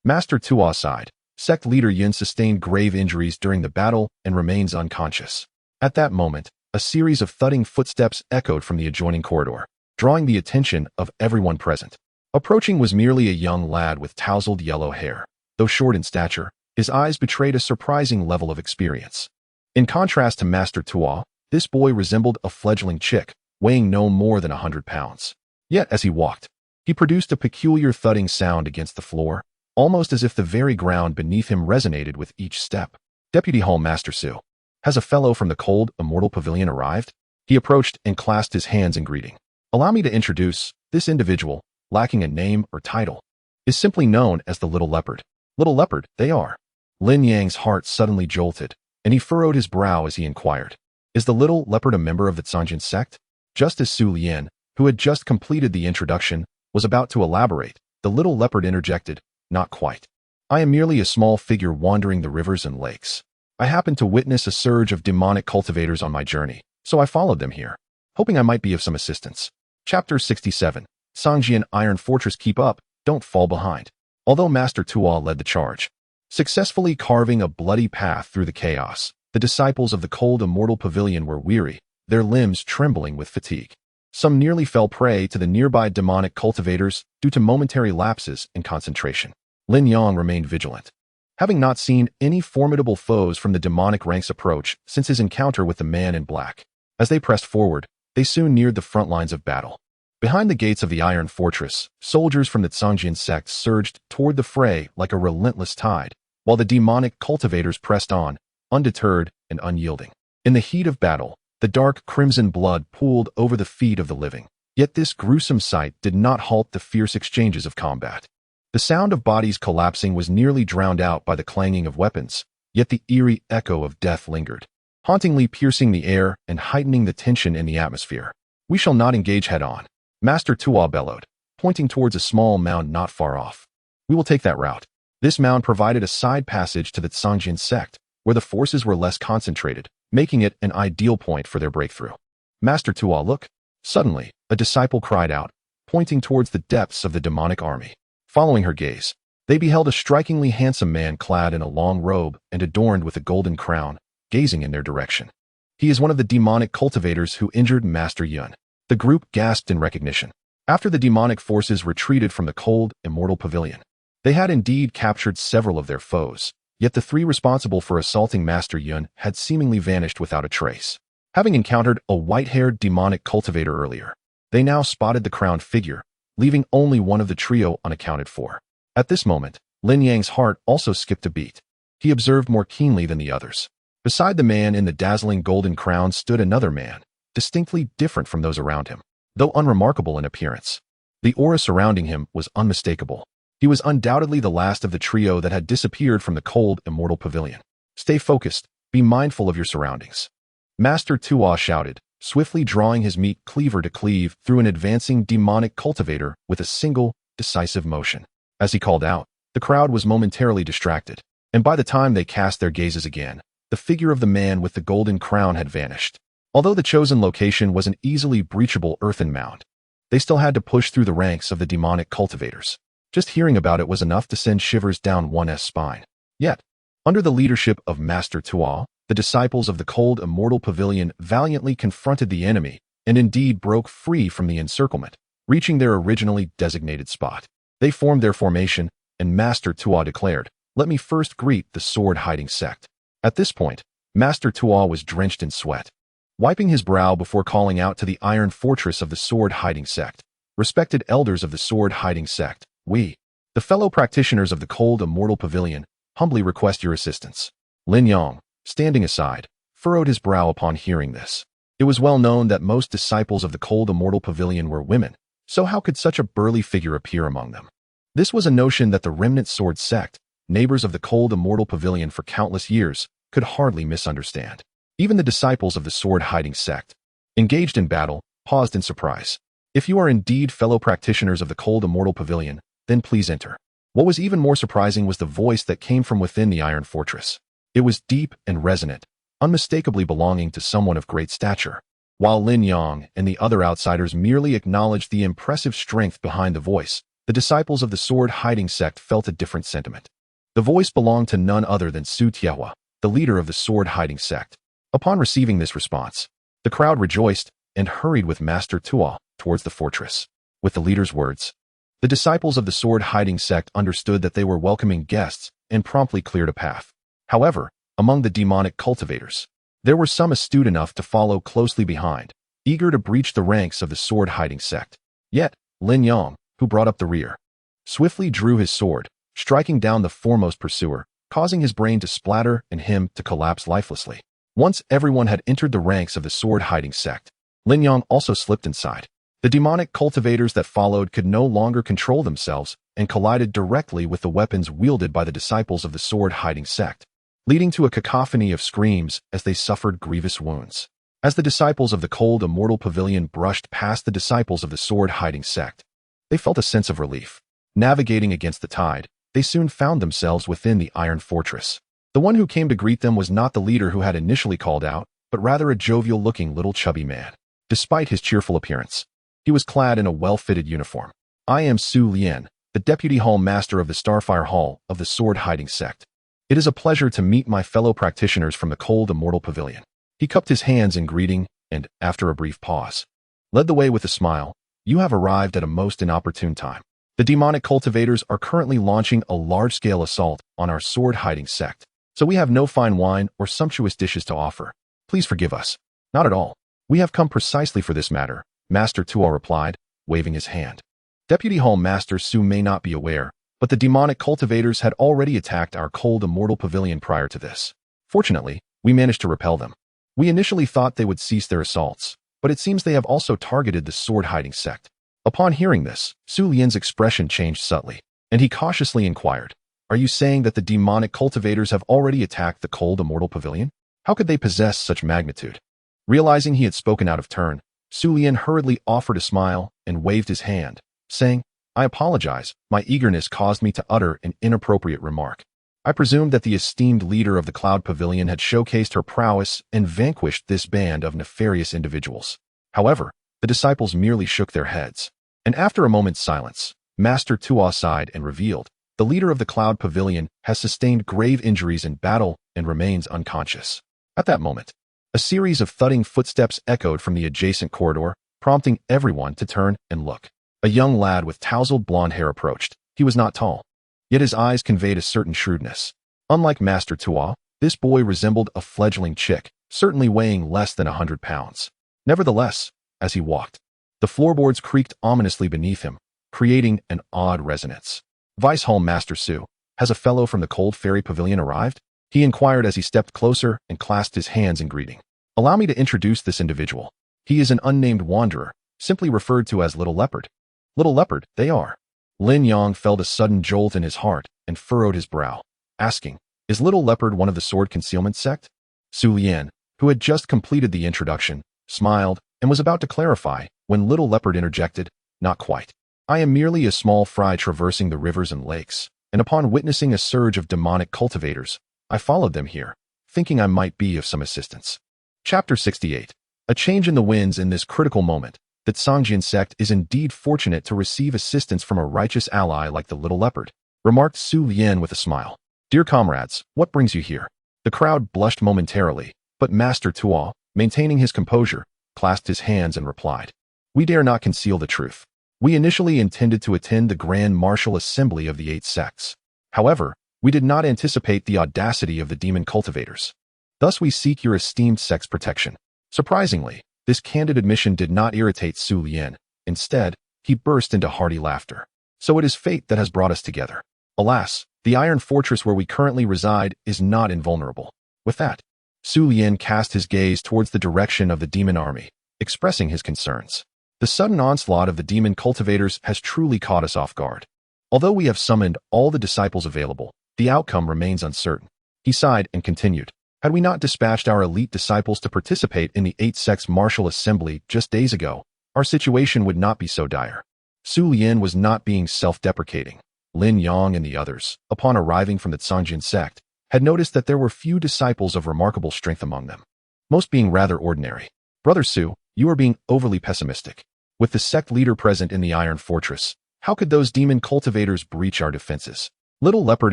Master Tuo sighed. Sect leader Yun sustained grave injuries during the battle and remains unconscious. At that moment, a series of thudding footsteps echoed from the adjoining corridor, drawing the attention of everyone present. Approaching was merely a young lad with tousled yellow hair. Though short in stature, his eyes betrayed a surprising level of experience. In contrast to Master Tuo, this boy resembled a fledgling chick, weighing no more than 100 pounds. Yet as he walked, he produced a peculiar thudding sound against the floor, almost as if the very ground beneath him resonated with each step. "Deputy Hall Master Su, has a fellow from the Cold Immortal Pavilion arrived?" He approached and clasped his hands in greeting. "Allow me to introduce, this individual, lacking a name or title, is simply known as the Little Leopard." "Little Leopard, they are." Lin Yang's heart suddenly jolted, and he furrowed his brow as he inquired, "Is the Little Leopard a member of the Zhanjian sect?" Just as Su Lian, who had just completed the introduction, was about to elaborate, the Little Leopard interjected, "Not quite. I am merely a small figure wandering the rivers and lakes. I happened to witness a surge of demonic cultivators on my journey, so I followed them here, hoping I might be of some assistance." Chapter 67. Zhanjian Iron Fortress. Keep up, don't fall behind. Although Master Tuo led the charge, successfully carving a bloody path through the chaos, the disciples of the Cold Immortal Pavilion were weary, their limbs trembling with fatigue. Some nearly fell prey to the nearby demonic cultivators due to momentary lapses in concentration. Lin Yang remained vigilant, having not seen any formidable foes from the demonic ranks approach since his encounter with the man in black. As they pressed forward, they soon neared the front lines of battle. Behind the gates of the Iron Fortress, soldiers from the Tsangjian sect surged toward the fray like a relentless tide, while the demonic cultivators pressed on, undeterred and unyielding. In the heat of battle, the dark crimson blood pooled over the feet of the living. Yet this gruesome sight did not halt the fierce exchanges of combat. The sound of bodies collapsing was nearly drowned out by the clanging of weapons, yet the eerie echo of death lingered, hauntingly piercing the air and heightening the tension in the atmosphere. "We shall not engage head-on," Master Tuo bellowed, pointing towards a small mound not far off. "We will take that route." This mound provided a side passage to the Tsangjian sect, where the forces were less concentrated, making it an ideal point for their breakthrough. "Master Tuo, look!" Suddenly, a disciple cried out, pointing towards the depths of the demonic army. Following her gaze, they beheld a strikingly handsome man clad in a long robe and adorned with a golden crown, gazing in their direction. "He is one of the demonic cultivators who injured Master Yun." The group gasped in recognition. After the demonic forces retreated from the cold, immortal pavilion, they had indeed captured several of their foes, yet the three responsible for assaulting Master Yun had seemingly vanished without a trace. Having encountered a white-haired demonic cultivator earlier, they now spotted the crowned figure, leaving only one of the trio unaccounted for. At this moment, Lin Yang's heart also skipped a beat. He observed more keenly than the others. Beside the man in the dazzling golden crown stood another man, distinctly different from those around him, though unremarkable in appearance. The aura surrounding him was unmistakable. He was undoubtedly the last of the trio that had disappeared from the cold, immortal pavilion. "Stay focused, be mindful of your surroundings," Master Tuo shouted, swiftly drawing his meat cleaver to cleave through an advancing demonic cultivator with a single, decisive motion. As he called out, the crowd was momentarily distracted, and by the time they cast their gazes again, the figure of the man with the golden crown had vanished. Although the chosen location was an easily breachable earthen mound, they still had to push through the ranks of the demonic cultivators. Just hearing about it was enough to send shivers down one's spine. Yet, under the leadership of Master Tuo, the disciples of the cold immortal pavilion valiantly confronted the enemy and indeed broke free from the encirclement, reaching their originally designated spot. They formed their formation, and Master Tuo declared, "Let me first greet the sword-hiding sect." At this point, Master Tuo was drenched in sweat, wiping his brow before calling out to the iron fortress of the sword-hiding sect. "Respected elders of the sword-hiding sect, we, the fellow practitioners of the cold immortal pavilion, humbly request your assistance." Lin Yang, standing aside, furrowed his brow upon hearing this. It was well known that most disciples of the cold immortal pavilion were women, so how could such a burly figure appear among them? This was a notion that the remnant sword sect, neighbors of the cold immortal pavilion for countless years, could hardly misunderstand. Even the disciples of the sword-hiding sect, engaged in battle, paused in surprise. "If you are indeed fellow practitioners of the cold immortal pavilion, then please enter." What was even more surprising was the voice that came from within the iron fortress. It was deep and resonant, unmistakably belonging to someone of great stature. While Lin Yang and the other outsiders merely acknowledged the impressive strength behind the voice, the disciples of the sword-hiding sect felt a different sentiment. The voice belonged to none other than Su Tiehua, the leader of the sword-hiding sect. Upon receiving this response, the crowd rejoiced and hurried with Master Tuo towards the fortress. With the leader's words, the disciples of the sword-hiding sect understood that they were welcoming guests and promptly cleared a path. However, among the demonic cultivators, there were some astute enough to follow closely behind, eager to breach the ranks of the sword-hiding sect. Yet, Lin Yang, who brought up the rear, swiftly drew his sword, striking down the foremost pursuer, causing his brain to splatter and him to collapse lifelessly. Once everyone had entered the ranks of the sword-hiding sect, Lin Yang also slipped inside. The demonic cultivators that followed could no longer control themselves and collided directly with the weapons wielded by the disciples of the sword-hiding sect, leading to a cacophony of screams as they suffered grievous wounds. As the disciples of the cold immortal pavilion brushed past the disciples of the sword-hiding sect, they felt a sense of relief. Navigating against the tide, they soon found themselves within the iron fortress. The one who came to greet them was not the leader who had initially called out, but rather a jovial-looking little chubby man. Despite his cheerful appearance, he was clad in a well-fitted uniform. "I am Su Lian, the Deputy Hall Master of the Starfire Hall of the Sword-Hiding Sect. It is a pleasure to meet my fellow practitioners from the cold immortal pavilion." He cupped his hands in greeting and, after a brief pause, led the way with a smile. "You have arrived at a most inopportune time. The demonic cultivators are currently launching a large-scale assault on our sword-hiding sect, so we have no fine wine or sumptuous dishes to offer. Please forgive us." "Not at all. We have come precisely for this matter," Master Tuo replied, waving his hand. Deputy Hall Master Su may not be aware, but the demonic cultivators had already attacked our cold immortal pavilion prior to this. Fortunately, we managed to repel them. We initially thought they would cease their assaults, but it seems they have also targeted the sword-hiding sect. Upon hearing this, Su Lian's expression changed subtly, and he cautiously inquired, "Are you saying that the demonic cultivators have already attacked the cold immortal pavilion? How could they possess such magnitude?" Realizing he had spoken out of turn, Su Lian hurriedly offered a smile and waved his hand, saying, "I apologize, my eagerness caused me to utter an inappropriate remark. I presumed that the esteemed leader of the Cloud Pavilion had showcased her prowess and vanquished this band of nefarious individuals." However, the disciples merely shook their heads. And after a moment's silence, Master Tuo sighed and revealed, "The leader of the Cloud Pavilion has sustained grave injuries in battle and remains unconscious." At that moment, a series of thudding footsteps echoed from the adjacent corridor, prompting everyone to turn and look. A young lad with tousled blonde hair approached. He was not tall, yet his eyes conveyed a certain shrewdness. Unlike Master Tuo, this boy resembled a fledgling chick, certainly weighing less than 100 pounds. Nevertheless, as he walked, the floorboards creaked ominously beneath him, creating an odd resonance. "Vice Hall Master Su, has a fellow from the Cold Fairy Pavilion arrived?" he inquired as he stepped closer and clasped his hands in greeting. "Allow me to introduce this individual. He is an unnamed wanderer, simply referred to as Little Leopard." "Little Leopard, they are." Lin Yang felt a sudden jolt in his heart and furrowed his brow, asking, "Is Little Leopard one of the sword concealment sect?" Su Lian, who had just completed the introduction, smiled and was about to clarify when Little Leopard interjected, "Not quite. I am merely a small fry traversing the rivers and lakes, and upon witnessing a surge of demonic cultivators, I followed them here, thinking I might be of some assistance." Chapter 68. A change in the winds. In this critical moment, the Sangjian sect is indeed fortunate to receive assistance from a righteous ally like the Little Leopard, remarked Su Lian with a smile. "Dear comrades, what brings you here?" The crowd blushed momentarily, but Master Tuo, maintaining his composure, clasped his hands and replied, "We dare not conceal the truth. We initially intended to attend the Grand Martial Assembly of the 8 sects. However, we did not anticipate the audacity of the demon cultivators. Thus we seek your esteemed sect's protection." Surprisingly, this candid admission did not irritate Su Lian. Instead, he burst into hearty laughter. "So it is fate that has brought us together. Alas, the iron fortress where we currently reside is not invulnerable." With that, Su Lian cast his gaze towards the direction of the demon army, expressing his concerns. "The sudden onslaught of the demon cultivators has truly caught us off guard. Although we have summoned all the disciples available, the outcome remains uncertain." He sighed and continued, "Had we not dispatched our elite disciples to participate in the 8 sects martial assembly just days ago, our situation would not be so dire." Su Lian was not being self-deprecating. Lin Yang and the others, upon arriving from the Sangjian sect, had noticed that there were few disciples of remarkable strength among them, most being rather ordinary. "Brother Su, you are being overly pessimistic. With the sect leader present in the Iron Fortress, how could those demon cultivators breach our defenses?" Little Leopard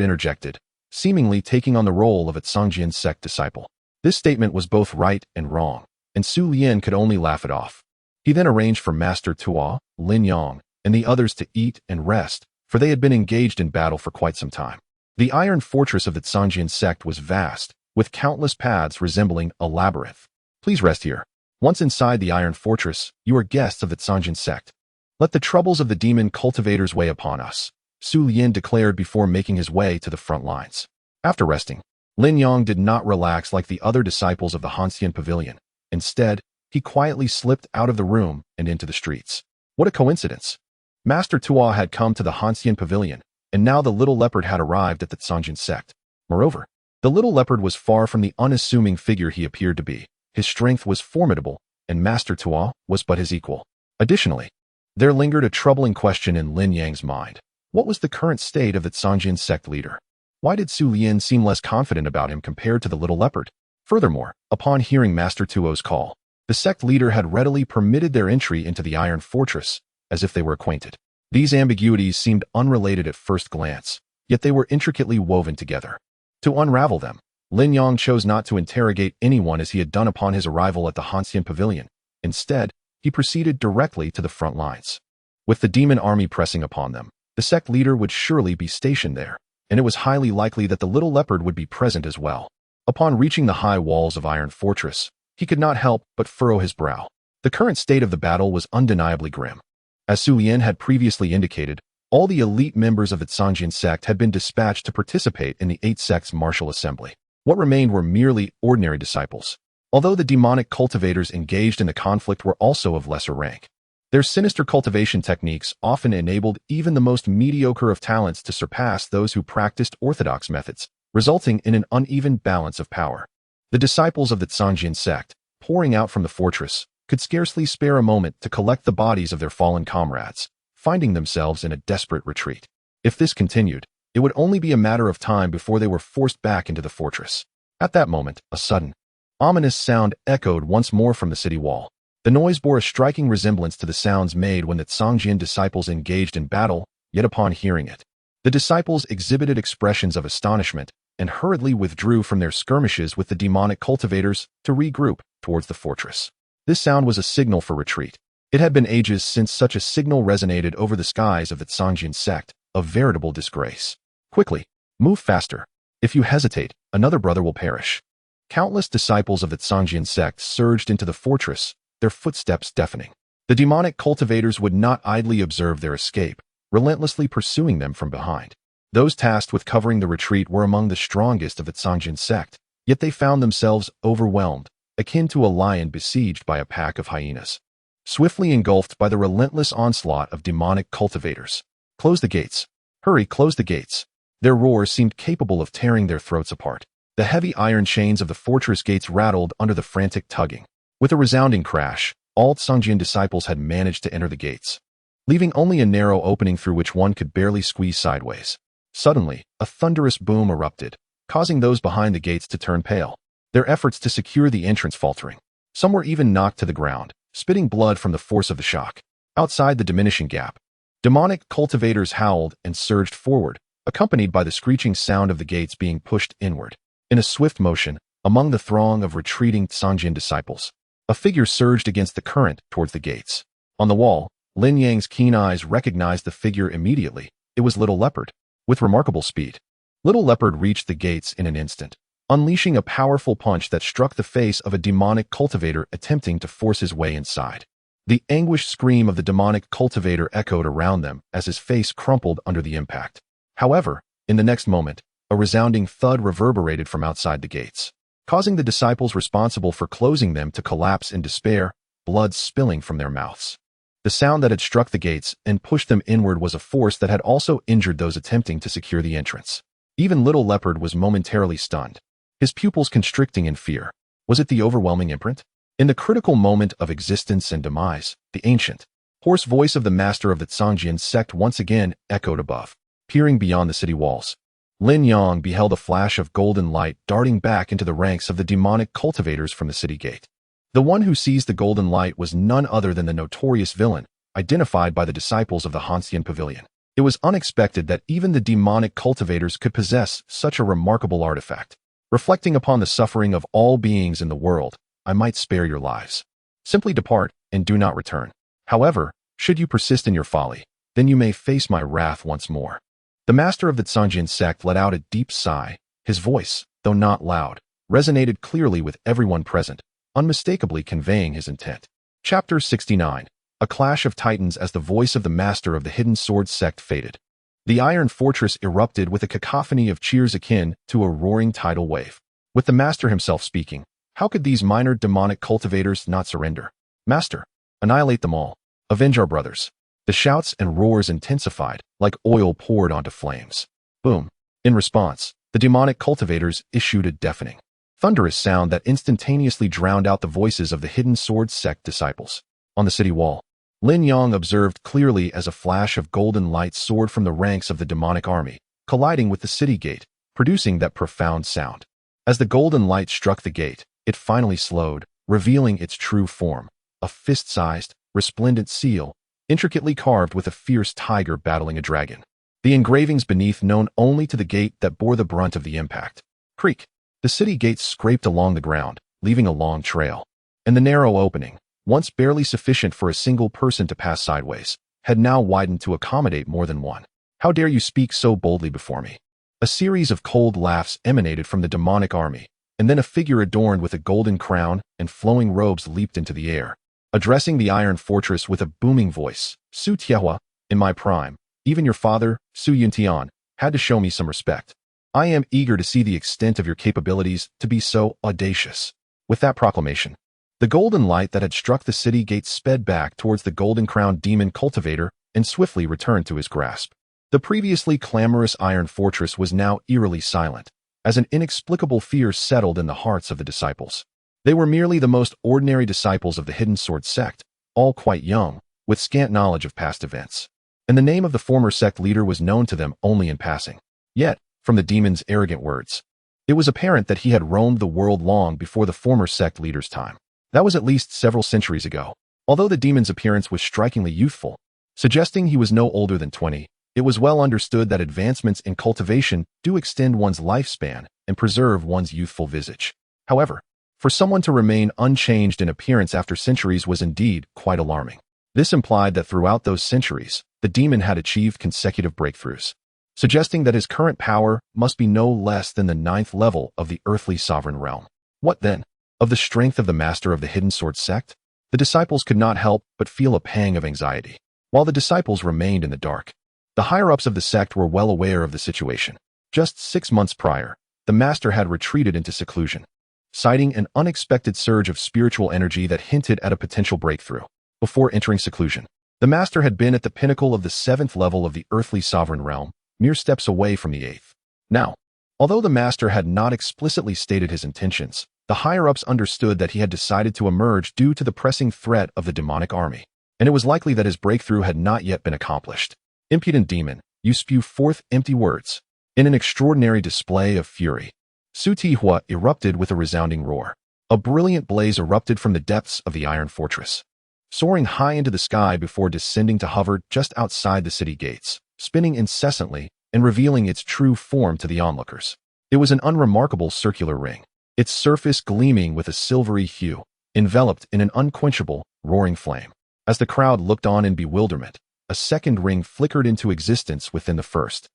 interjected, seemingly taking on the role of a Sangjian sect disciple. This statement was both right and wrong, and Su Lian could only laugh it off. He then arranged for Master Tuo, Lin Yang, and the others to eat and rest, for they had been engaged in battle for quite some time. The Iron Fortress of the Sangjian sect was vast, with countless paths resembling a labyrinth. "Please rest here. Once inside the Iron Fortress, you are guests of the Sangjian sect. Let the troubles of the demon cultivators weigh upon us," Su Lian declared before making his way to the front lines. After resting, Lin Yang did not relax like the other disciples of the Hanxian Pavilion. Instead, he quietly slipped out of the room and into the streets. What a coincidence! Master Tuo had come to the Hanxian Pavilion, and now the Little Leopard had arrived at the Sangjian sect. Moreover, the Little Leopard was far from the unassuming figure he appeared to be. His strength was formidable, and Master Tuo was but his equal. Additionally, there lingered a troubling question in Lin Yang's mind. What was the current state of the Sangjian sect leader? Why did Su Lian seem less confident about him compared to the Little Leopard? Furthermore, upon hearing Master Tuo's call, the sect leader had readily permitted their entry into the Iron Fortress, as if they were acquainted. These ambiguities seemed unrelated at first glance, yet they were intricately woven together. To unravel them, Lin Yang chose not to interrogate anyone as he had done upon his arrival at the Hanxian Pavilion. Instead, he proceeded directly to the front lines. With the demon army pressing upon them, the sect leader would surely be stationed there, and it was highly likely that the Little Leopard would be present as well. Upon reaching the high walls of Iron Fortress, he could not help but furrow his brow. The current state of the battle was undeniably grim. As Su Yan had previously indicated, all the elite members of the Zhangjian sect had been dispatched to participate in the 8 sects' martial assembly. What remained were merely ordinary disciples. Although the demonic cultivators engaged in the conflict were also of lesser rank, their sinister cultivation techniques often enabled even the most mediocre of talents to surpass those who practiced orthodox methods, resulting in an uneven balance of power. The disciples of the Zhangjian sect, pouring out from the fortress, could scarcely spare a moment to collect the bodies of their fallen comrades, finding themselves in a desperate retreat. If this continued, it would only be a matter of time before they were forced back into the fortress. At that moment, a sudden, ominous sound echoed once more from the city wall. The noise bore a striking resemblance to the sounds made when the Zhangjian disciples engaged in battle, yet upon hearing it, the disciples exhibited expressions of astonishment and hurriedly withdrew from their skirmishes with the demonic cultivators to regroup towards the fortress. This sound was a signal for retreat. It had been ages since such a signal resonated over the skies of the Zhangjian sect, a veritable disgrace. Quickly, move faster. If you hesitate, another brother will perish. Countless disciples of the Zhangjian sect surged into the fortress, their footsteps deafening. The demonic cultivators would not idly observe their escape, relentlessly pursuing them from behind. Those tasked with covering the retreat were among the strongest of the Zhangjian sect, yet they found themselves overwhelmed, akin to a lion besieged by a pack of hyenas. Swiftly engulfed by the relentless onslaught of demonic cultivators. Close the gates. Hurry, close the gates. Their roars seemed capable of tearing their throats apart. The heavy iron chains of the fortress gates rattled under the frantic tugging. With a resounding crash, all Zhangjian disciples had managed to enter the gates, leaving only a narrow opening through which one could barely squeeze sideways. Suddenly, a thunderous boom erupted, causing those behind the gates to turn pale, their efforts to secure the entrance faltering. Some were even knocked to the ground, spitting blood from the force of the shock. Outside the diminishing gap, demonic cultivators howled and surged forward, accompanied by the screeching sound of the gates being pushed inward. In a swift motion, among the throng of retreating Zhangjian disciples, a figure surged against the current towards the gates. On the wall, Lin Yang's keen eyes recognized the figure immediately. It was Little Leopard. With remarkable speed, Little Leopard reached the gates in an instant, unleashing a powerful punch that struck the face of a demonic cultivator attempting to force his way inside. The anguished scream of the demonic cultivator echoed around them as his face crumpled under the impact. However, in the next moment, a resounding thud reverberated from outside the gates, causing the disciples responsible for closing them to collapse in despair, blood spilling from their mouths. The sound that had struck the gates and pushed them inward was a force that had also injured those attempting to secure the entrance. Even Little Leopard was momentarily stunned, his pupils constricting in fear. Was it the overwhelming imprint? In the critical moment of existence and demise, the ancient, hoarse voice of the master of the Zhangjian sect once again echoed above. Peering beyond the city walls, Lin Yang beheld a flash of golden light darting back into the ranks of the demonic cultivators from the city gate. The one who seized the golden light was none other than the notorious villain, identified by the disciples of the Hanxian Pavilion. It was unexpected that even the demonic cultivators could possess such a remarkable artifact. Reflecting upon the suffering of all beings in the world, I might spare your lives. Simply depart, and do not return. However, should you persist in your folly, then you may face my wrath once more. The master of the Zhangjian sect let out a deep sigh. His voice, though not loud, resonated clearly with everyone present, unmistakably conveying his intent. Chapter 69. A Clash of Titans. As the voice of the master of the Hidden Sword sect faded, the iron fortress erupted with a cacophony of cheers akin to a roaring tidal wave. With the master himself speaking, how could these minor demonic cultivators not surrender? Master, annihilate them all. Avenge our brothers. The shouts and roars intensified, like oil poured onto flames. Boom. In response, the demonic cultivators issued a deafening, thunderous sound that instantaneously drowned out the voices of the Hidden Sword sect disciples. On the city wall, Lin Yang observed clearly as a flash of golden light soared from the ranks of the demonic army, colliding with the city gate, producing that profound sound. As the golden light struck the gate, it finally slowed, revealing its true form, a fist-sized, resplendent seal, intricately carved with a fierce tiger battling a dragon. The engravings beneath known only to the gate that bore the brunt of the impact. Creak. The city gates scraped along the ground, leaving a long trail. And the narrow opening, once barely sufficient for a single person to pass sideways, had now widened to accommodate more than one. How dare you speak so boldly before me? A series of cold laughs emanated from the demonic army, and then a figure adorned with a golden crown and flowing robes leaped into the air. addressing the Iron Fortress with a booming voice. Su Tiehua, in my prime, even your father, Su Yuntian, had to show me some respect. I am eager to see the extent of your capabilities to be so audacious. With that proclamation, the golden light that had struck the city gate sped back towards the golden-crowned demon cultivator and swiftly returned to his grasp. The previously clamorous Iron Fortress was now eerily silent, as an inexplicable fear settled in the hearts of the disciples. They were merely the most ordinary disciples of the Hidden Sword sect, all quite young, with scant knowledge of past events. And the name of the former sect leader was known to them only in passing. Yet, from the demon's arrogant words, it was apparent that he had roamed the world long before the former sect leader's time. That was at least several centuries ago. Although the demon's appearance was strikingly youthful, suggesting he was no older than 20, it was well understood that advancements in cultivation do extend one's lifespan and preserve one's youthful visage. However, for someone to remain unchanged in appearance after centuries was indeed quite alarming. This implied that throughout those centuries, the demon had achieved consecutive breakthroughs, suggesting that his current power must be no less than the 9th level of the earthly sovereign realm. What then? Of the strength of the master of the Hidden Sword sect? The disciples could not help but feel a pang of anxiety. While the disciples remained in the dark, the higher-ups of the sect were well aware of the situation. Just 6 months prior, the master had retreated into seclusion, citing an unexpected surge of spiritual energy that hinted at a potential breakthrough. Before entering seclusion, the master had been at the pinnacle of the 7th level of the earthly sovereign realm, mere steps away from the 8th. Now, although the master had not explicitly stated his intentions, the higher-ups understood that he had decided to emerge due to the pressing threat of the demonic army, and it was likely that his breakthrough had not yet been accomplished. Impudent demon, you spew forth empty words. In an extraordinary display of fury, Su Tihua erupted with a resounding roar. A brilliant blaze erupted from the depths of the Iron Fortress, soaring high into the sky before descending to hover just outside the city gates, spinning incessantly and revealing its true form to the onlookers. It was an unremarkable circular ring, its surface gleaming with a silvery hue, enveloped in an unquenchable, roaring flame. As the crowd looked on in bewilderment, a second ring flickered into existence within the first.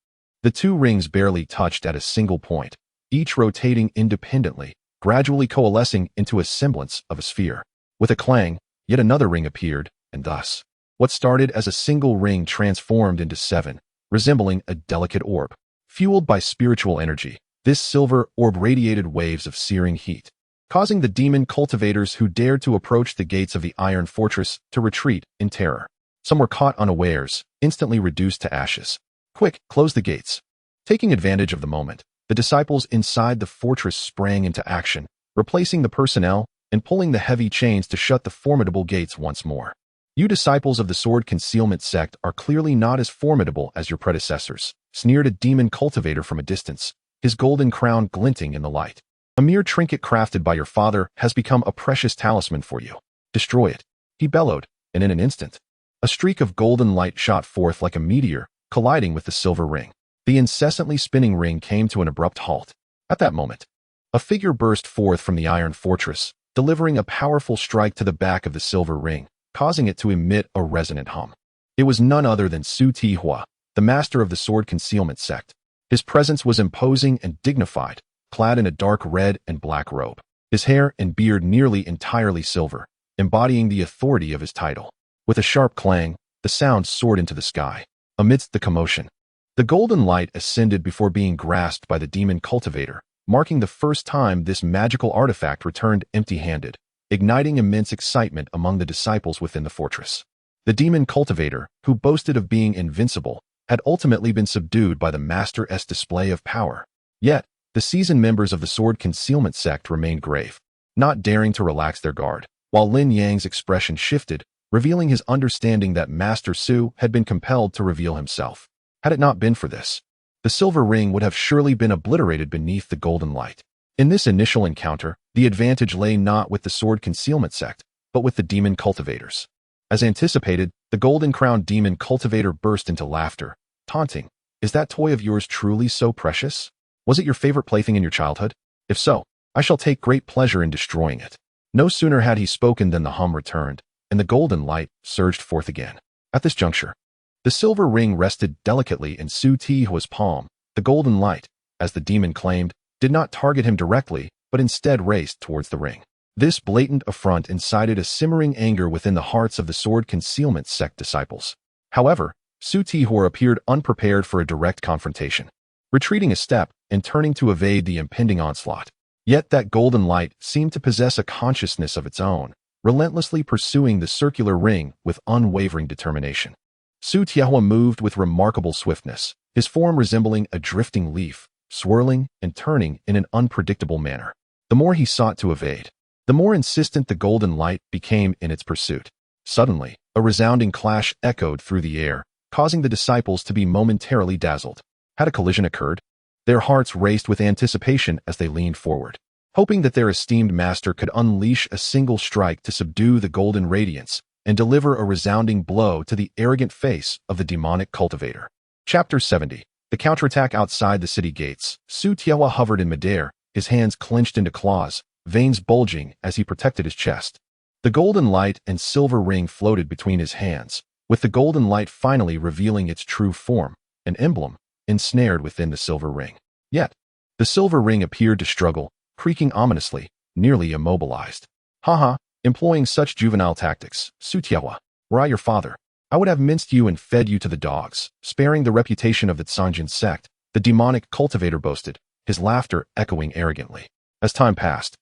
The two rings barely touched at a single point, each rotating independently, gradually coalescing into a semblance of a sphere. With a clang, yet another ring appeared, and thus, what started as a single ring transformed into 7, resembling a delicate orb. Fueled by spiritual energy, this silver orb radiated waves of searing heat, causing the demon cultivators who dared to approach the gates of the Iron Fortress to retreat in terror. Some were caught unawares, instantly reduced to ashes. Quick, close the gates. Taking advantage of the moment, the disciples inside the fortress sprang into action, replacing the personnel and pulling the heavy chains to shut the formidable gates once more. You disciples of the Sword Concealment sect are clearly not as formidable as your predecessors, sneered a demon cultivator from a distance, his golden crown glinting in the light. A mere trinket crafted by your father has become a precious talisman for you. Destroy it, he bellowed, and in an instant, a streak of golden light shot forth like a meteor, colliding with the silver ring. The incessantly spinning ring came to an abrupt halt. At that moment, a figure burst forth from the Iron Fortress, delivering a powerful strike to the back of the silver ring, causing it to emit a resonant hum. It was none other than Su Tihua, the master of the Sword Concealment sect. His presence was imposing and dignified, clad in a dark red and black robe, his hair and beard nearly entirely silver, embodying the authority of his title. With a sharp clang, the sound soared into the sky. Amidst the commotion, the golden light ascended before being grasped by the demon cultivator, marking the first time this magical artifact returned empty-handed, igniting immense excitement among the disciples within the fortress. The demon cultivator, who boasted of being invincible, had ultimately been subdued by the master's display of power. Yet, the seasoned members of the Sword Concealment sect remained grave, not daring to relax their guard, while Lin Yang's expression shifted, revealing his understanding that Master Su had been compelled to reveal himself. Had it not been for this, the silver ring would have surely been obliterated beneath the golden light. In this initial encounter, the advantage lay not with the Sword Concealment sect, but with the demon cultivators. As anticipated, the golden-crowned demon cultivator burst into laughter, taunting, "Is that toy of yours truly so precious? Was it your favorite plaything in your childhood? If so, I shall take great pleasure in destroying it." No sooner had he spoken than the hum returned, and the golden light surged forth again. At this juncture, the silver ring rested delicately in Su Tihua's palm. The golden light, as the demon claimed, did not target him directly, but instead raced towards the ring. This blatant affront incited a simmering anger within the hearts of the sword concealment sect disciples. However, Su Tihor appeared unprepared for a direct confrontation, retreating a step and turning to evade the impending onslaught. Yet that golden light seemed to possess a consciousness of its own, relentlessly pursuing the circular ring with unwavering determination. Su Tihua moved with remarkable swiftness, his form resembling a drifting leaf, swirling and turning in an unpredictable manner. The more he sought to evade, the more insistent the golden light became in its pursuit. Suddenly, a resounding clash echoed through the air, causing the disciples to be momentarily dazzled. Had a collision occurred? Their hearts raced with anticipation as they leaned forward, hoping that their esteemed master could unleash a single strike to subdue the golden radiance and deliver a resounding blow to the arrogant face of the demonic cultivator. Chapter 70. The counterattack outside the city gates. Su Tihua hovered in midair, his hands clenched into claws, veins bulging as he protected his chest. The golden light and silver ring floated between his hands, with the golden light finally revealing its true form, an emblem, ensnared within the silver ring. Yet, the silver ring appeared to struggle, creaking ominously, nearly immobilized. Haha, employing such juvenile tactics, Su Tihua, were I your father, I would have minced you and fed you to the dogs, sparing the reputation of the Tsanjin sect, the demonic cultivator boasted, his laughter echoing arrogantly. As time passed,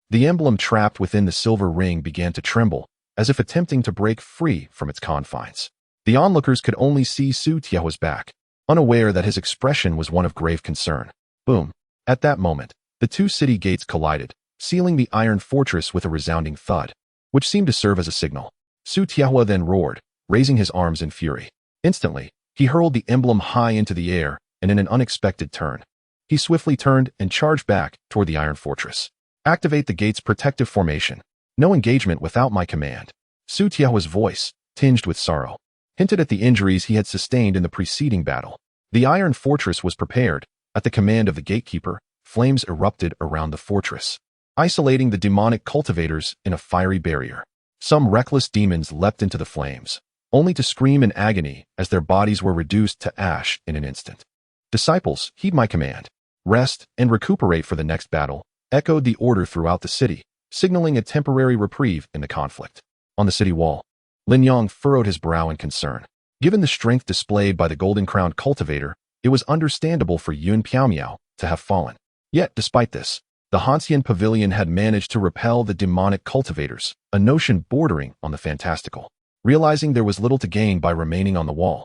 the emblem trapped within the silver ring began to tremble, as if attempting to break free from its confines. The onlookers could only see Su Tiahua's back, unaware that his expression was one of grave concern. Boom. At that moment, the two city gates collided, sealing the iron fortress with a resounding thud, which seemed to serve as a signal. Su Tihua then roared, raising his arms in fury. Instantly, he hurled the emblem high into the air, and in an unexpected turn, he swiftly turned and charged back toward the iron fortress. Activate the gate's protective formation. No engagement without my command. Su Tiahua's voice, tinged with sorrow, hinted at the injuries he had sustained in the preceding battle. The iron fortress was prepared. At the command of the gatekeeper, flames erupted around the fortress, isolating the demonic cultivators in a fiery barrier. Some reckless demons leapt into the flames, only to scream in agony as their bodies were reduced to ash in an instant. Disciples, heed my command. Rest and recuperate for the next battle, echoed the order throughout the city, signaling a temporary reprieve in the conflict. On the city wall, Lin Yang furrowed his brow in concern. Given the strength displayed by the golden-crowned cultivator, it was understandable for Yun Piaomiao to have fallen. Yet, despite this, the Hanxian Pavilion had managed to repel the demonic cultivators, a notion bordering on the fantastical. Realizing there was little to gain by remaining on the wall,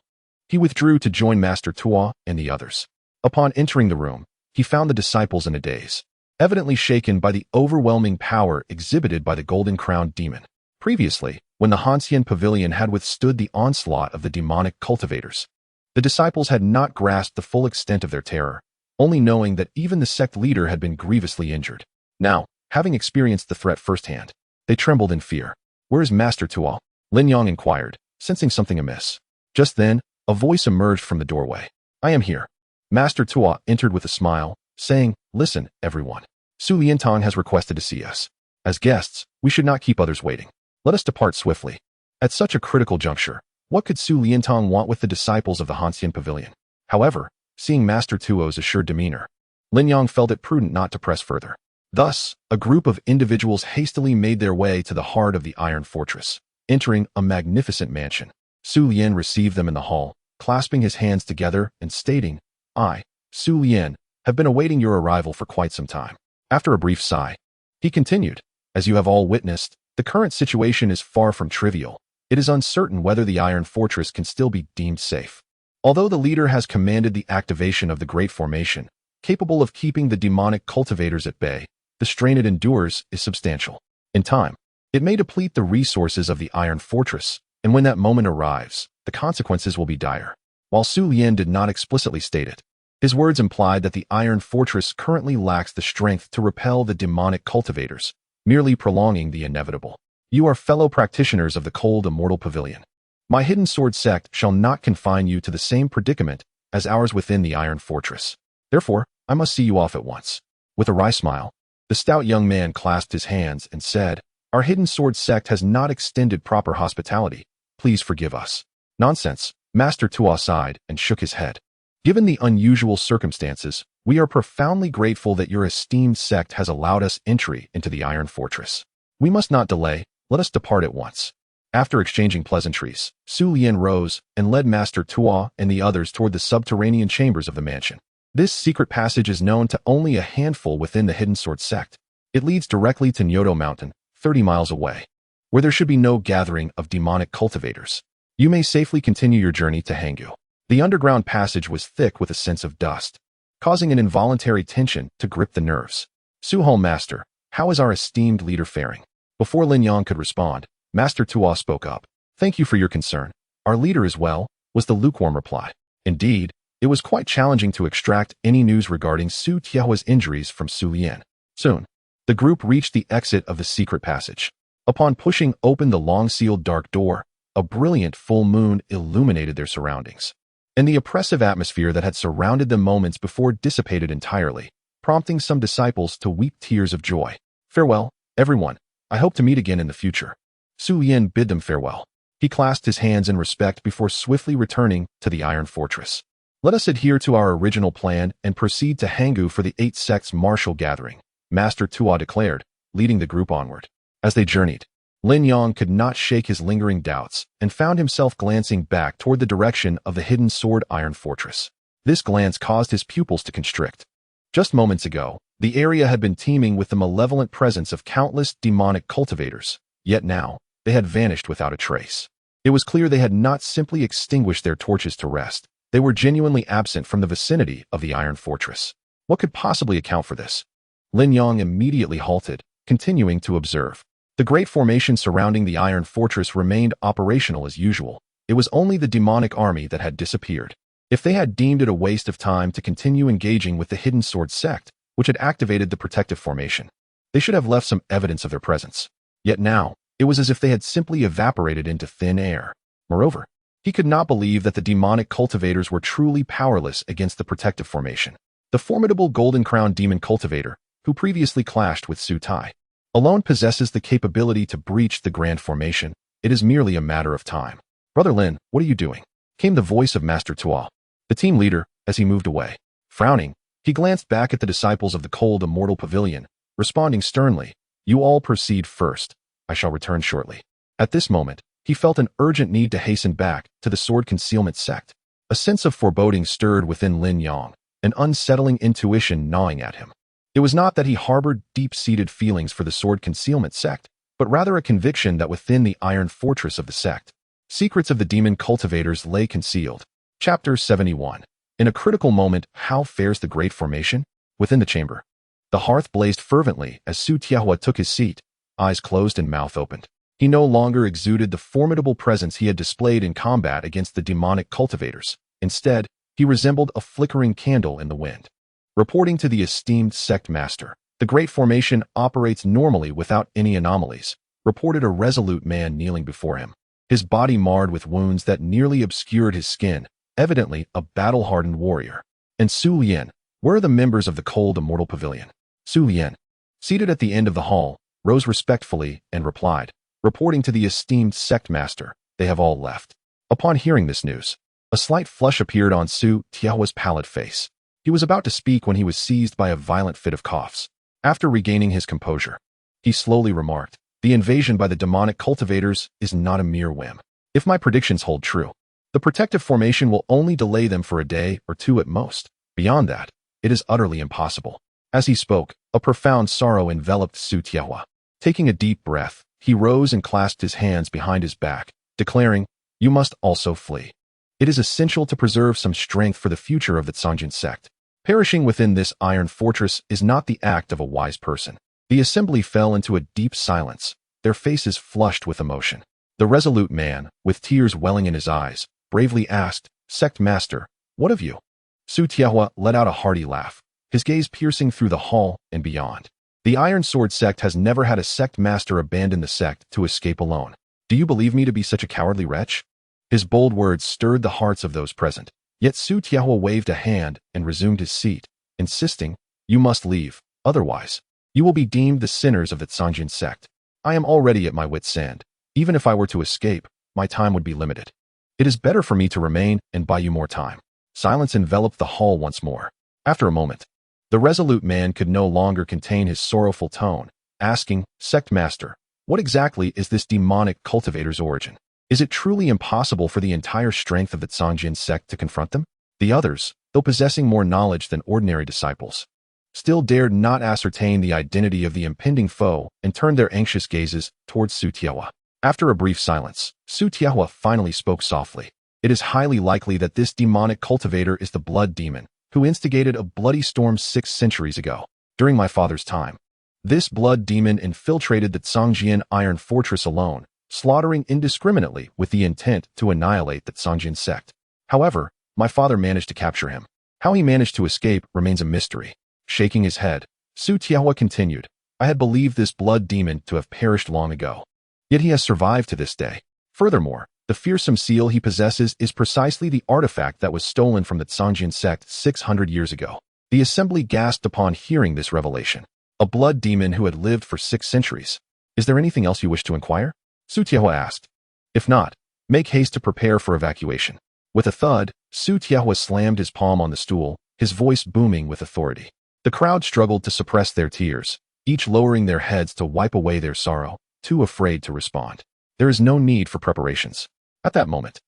he withdrew to join Master Tua and the others. Upon entering the room, he found the disciples in a daze, evidently shaken by the overwhelming power exhibited by the golden-crowned demon. Previously, when the Hanxian Pavilion had withstood the onslaught of the demonic cultivators, the disciples had not grasped the full extent of their terror, only knowing that even the sect leader had been grievously injured. Now, having experienced the threat firsthand, they trembled in fear. "Where is Master Tua?" Lin Yang inquired, sensing something amiss. Just then, a voice emerged from the doorway. "I am here." Master Tua entered with a smile, saying, "Listen, everyone. Su Liantong has requested to see us. As guests, we should not keep others waiting. Let us depart swiftly." At such a critical juncture, what could Su Liantong want with the disciples of the Hanxian Pavilion? However, seeing Master Tuo's assured demeanor, Lin Yang felt it prudent not to press further. Thus, a group of individuals hastily made their way to the heart of the iron fortress, entering a magnificent mansion. Su Lian received them in the hall, clasping his hands together and stating, "I, Su Lian, have been awaiting your arrival for quite some time." After a brief sigh, he continued, "As you have all witnessed, the current situation is far from trivial. It is uncertain whether the iron fortress can still be deemed safe. Although the leader has commanded the activation of the Great Formation, capable of keeping the demonic cultivators at bay, the strain it endures is substantial. In time, it may deplete the resources of the iron fortress, and when that moment arrives, the consequences will be dire." While Su Lian did not explicitly state it, his words implied that the iron fortress currently lacks the strength to repel the demonic cultivators, merely prolonging the inevitable. "You are fellow practitioners of the cold immortal pavilion. My hidden sword sect shall not confine you to the same predicament as ours within the iron fortress. Therefore, I must see you off at once." With a wry smile, the stout young man clasped his hands and said, "Our hidden sword sect has not extended proper hospitality. Please forgive us." "Nonsense." Master Tua sighed and shook his head. "Given the unusual circumstances, we are profoundly grateful that your esteemed sect has allowed us entry into the iron fortress. We must not delay, let us depart at once. After exchanging pleasantries, Su Lian rose and led Master Tuo and the others toward the subterranean chambers of the mansion. This secret passage is known to only a handful within the Hidden Sword sect. It leads directly to Nyoto Mountain, 30 miles away, where there should be no gathering of demonic cultivators. You may safely continue your journey to Hanggu. The underground passage was thick with a sense of dust, causing an involuntary tension to grip the nerves. Suhol Master, how is our esteemed leader faring? Before Lin Yang could respond, Master Tuo spoke up. Thank you for your concern. Our leader is well, was the lukewarm reply. Indeed, it was quite challenging to extract any news regarding Su Tiahua's injuries from Su Lian. Soon, the group reached the exit of the secret passage. Upon pushing open the long-sealed dark door, a brilliant full moon illuminated their surroundings, and the oppressive atmosphere that had surrounded them moments before dissipated entirely, prompting some disciples to weep tears of joy. Farewell, everyone. I hope to meet again in the future. Su Lian bid them farewell. He clasped his hands in respect before swiftly returning to the Iron Fortress. Let us adhere to our original plan and proceed to Hanggu for the 8 sects martial gathering, Master Tuo declared, leading the group onward. As they journeyed, Lin Yang could not shake his lingering doubts and found himself glancing back toward the direction of the Hidden Sword Iron Fortress. This glance caused his pupils to constrict. Just moments ago, the area had been teeming with the malevolent presence of countless demonic cultivators, yet now, they had vanished without a trace. It was clear they had not simply extinguished their torches to rest. They were genuinely absent from the vicinity of the Iron Fortress. What could possibly account for this? Lin Yang immediately halted, continuing to observe. The great formation surrounding the Iron Fortress remained operational as usual. It was only the demonic army that had disappeared. If they had deemed it a waste of time to continue engaging with the Hidden Sword sect, which had activated the protective formation, they should have left some evidence of their presence. Yet now, it was as if they had simply evaporated into thin air. Moreover, he could not believe that the demonic cultivators were truly powerless against the protective formation. The formidable Golden Crown Demon Cultivator, who previously clashed with Su Tai, alone possesses the capability to breach the Grand Formation. It is merely a matter of time. Brother Lin, what are you doing? Came the voice of Master Tuo, the team leader, as he moved away. Frowning, he glanced back at the disciples of the Cold Immortal Pavilion, responding sternly, You all proceed first. I shall return shortly. At this moment, he felt an urgent need to hasten back to the Sword Concealment sect. A sense of foreboding stirred within Lin Yang, an unsettling intuition gnawing at him. It was not that he harbored deep-seated feelings for the Sword Concealment sect, but rather a conviction that within the Iron Fortress of the sect, secrets of the demon cultivators lay concealed. Chapter 71. In a critical moment, how fares the Great Formation? Within the chamber, the hearth blazed fervently as Su Tiahua took his seat, eyes closed and mouth opened. He no longer exuded the formidable presence he had displayed in combat against the demonic cultivators. Instead, he resembled a flickering candle in the wind. Reporting to the esteemed sect master, the Great Formation operates normally without any anomalies, reported a resolute man kneeling before him, his body marred with wounds that nearly obscured his skin, evidently a battle-hardened warrior. And Su Lian, where are the members of the Cold Immortal Pavilion? Su Lian, seated at the end of the hall, rose respectfully and replied, reporting to the esteemed sect master, they have all left. Upon hearing this news, a slight flush appeared on Su Tiahua's pallid face. He was about to speak when he was seized by a violent fit of coughs. After regaining his composure, he slowly remarked, the invasion by the demonic cultivators is not a mere whim. If my predictions hold true, the protective formation will only delay them for a day or two at most. Beyond that, it is utterly impossible. As he spoke, a profound sorrow enveloped Su Tiahua. Taking a deep breath, he rose and clasped his hands behind his back, declaring, You must also flee. It is essential to preserve some strength for the future of the Sanjin sect. Perishing within this iron fortress is not the act of a wise person. The assembly fell into a deep silence, their faces flushed with emotion. The resolute man, with tears welling in his eyes, bravely asked, Sect Master, what of you? Su Tiahua let out a hearty laugh, his gaze piercing through the hall and beyond. The Iron Sword sect has never had a sect master abandon the sect to escape alone. Do you believe me to be such a cowardly wretch? His bold words stirred the hearts of those present. Yet Su Tiahua waved a hand and resumed his seat, insisting, You must leave, otherwise, you will be deemed the sinners of the Sanjin sect. I am already at my wit's end. Even if I were to escape, my time would be limited. It is better for me to remain and buy you more time. Silence enveloped the hall once more. After a moment, the resolute man could no longer contain his sorrowful tone, asking, Sect Master, What exactly is this demonic cultivator's origin? Is it truly impossible for the entire strength of the Zhongjin sect to confront them? The others, though possessing more knowledge than ordinary disciples, still dared not ascertain the identity of the impending foe and turned their anxious gazes towards Su Tiehua. After a brief silence, Su Tiehua finally spoke softly. It is highly likely that this demonic cultivator is the blood demon, who instigated a bloody storm 6 centuries ago, during my father's time. This blood demon infiltrated the Zhongjian Iron Fortress alone, slaughtering indiscriminately with the intent to annihilate the Zhongjin sect. However, my father managed to capture him. How he managed to escape remains a mystery. Shaking his head, Su Tiehua continued, I had believed this blood demon to have perished long ago. Yet he has survived to this day. Furthermore, the fearsome seal he possesses is precisely the artifact that was stolen from the Zhongjin sect 600 years ago. The assembly gasped upon hearing this revelation. A blood demon who had lived for 6 centuries. Is there anything else you wish to inquire? Su Tiehua asked. If not, make haste to prepare for evacuation. With a thud, Su Tiehua slammed his palm on the stool, his voice booming with authority. The crowd struggled to suppress their tears, each lowering their heads to wipe away their sorrow, too afraid to respond. There is no need for preparations. At that moment,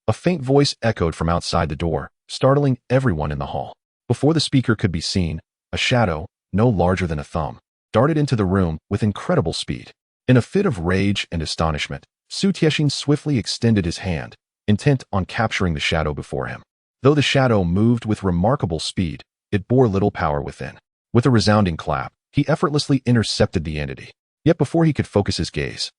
a faint voice echoed from outside the door, startling everyone in the hall. Before the speaker could be seen, a shadow, no larger than a thumb, darted into the room with incredible speed. In a fit of rage and astonishment, Su Tiexin swiftly extended his hand, intent on capturing the shadow before him. Though the shadow moved with remarkable speed, it bore little power within. With a resounding clap, he effortlessly intercepted the entity. Yet before he could focus his gaze,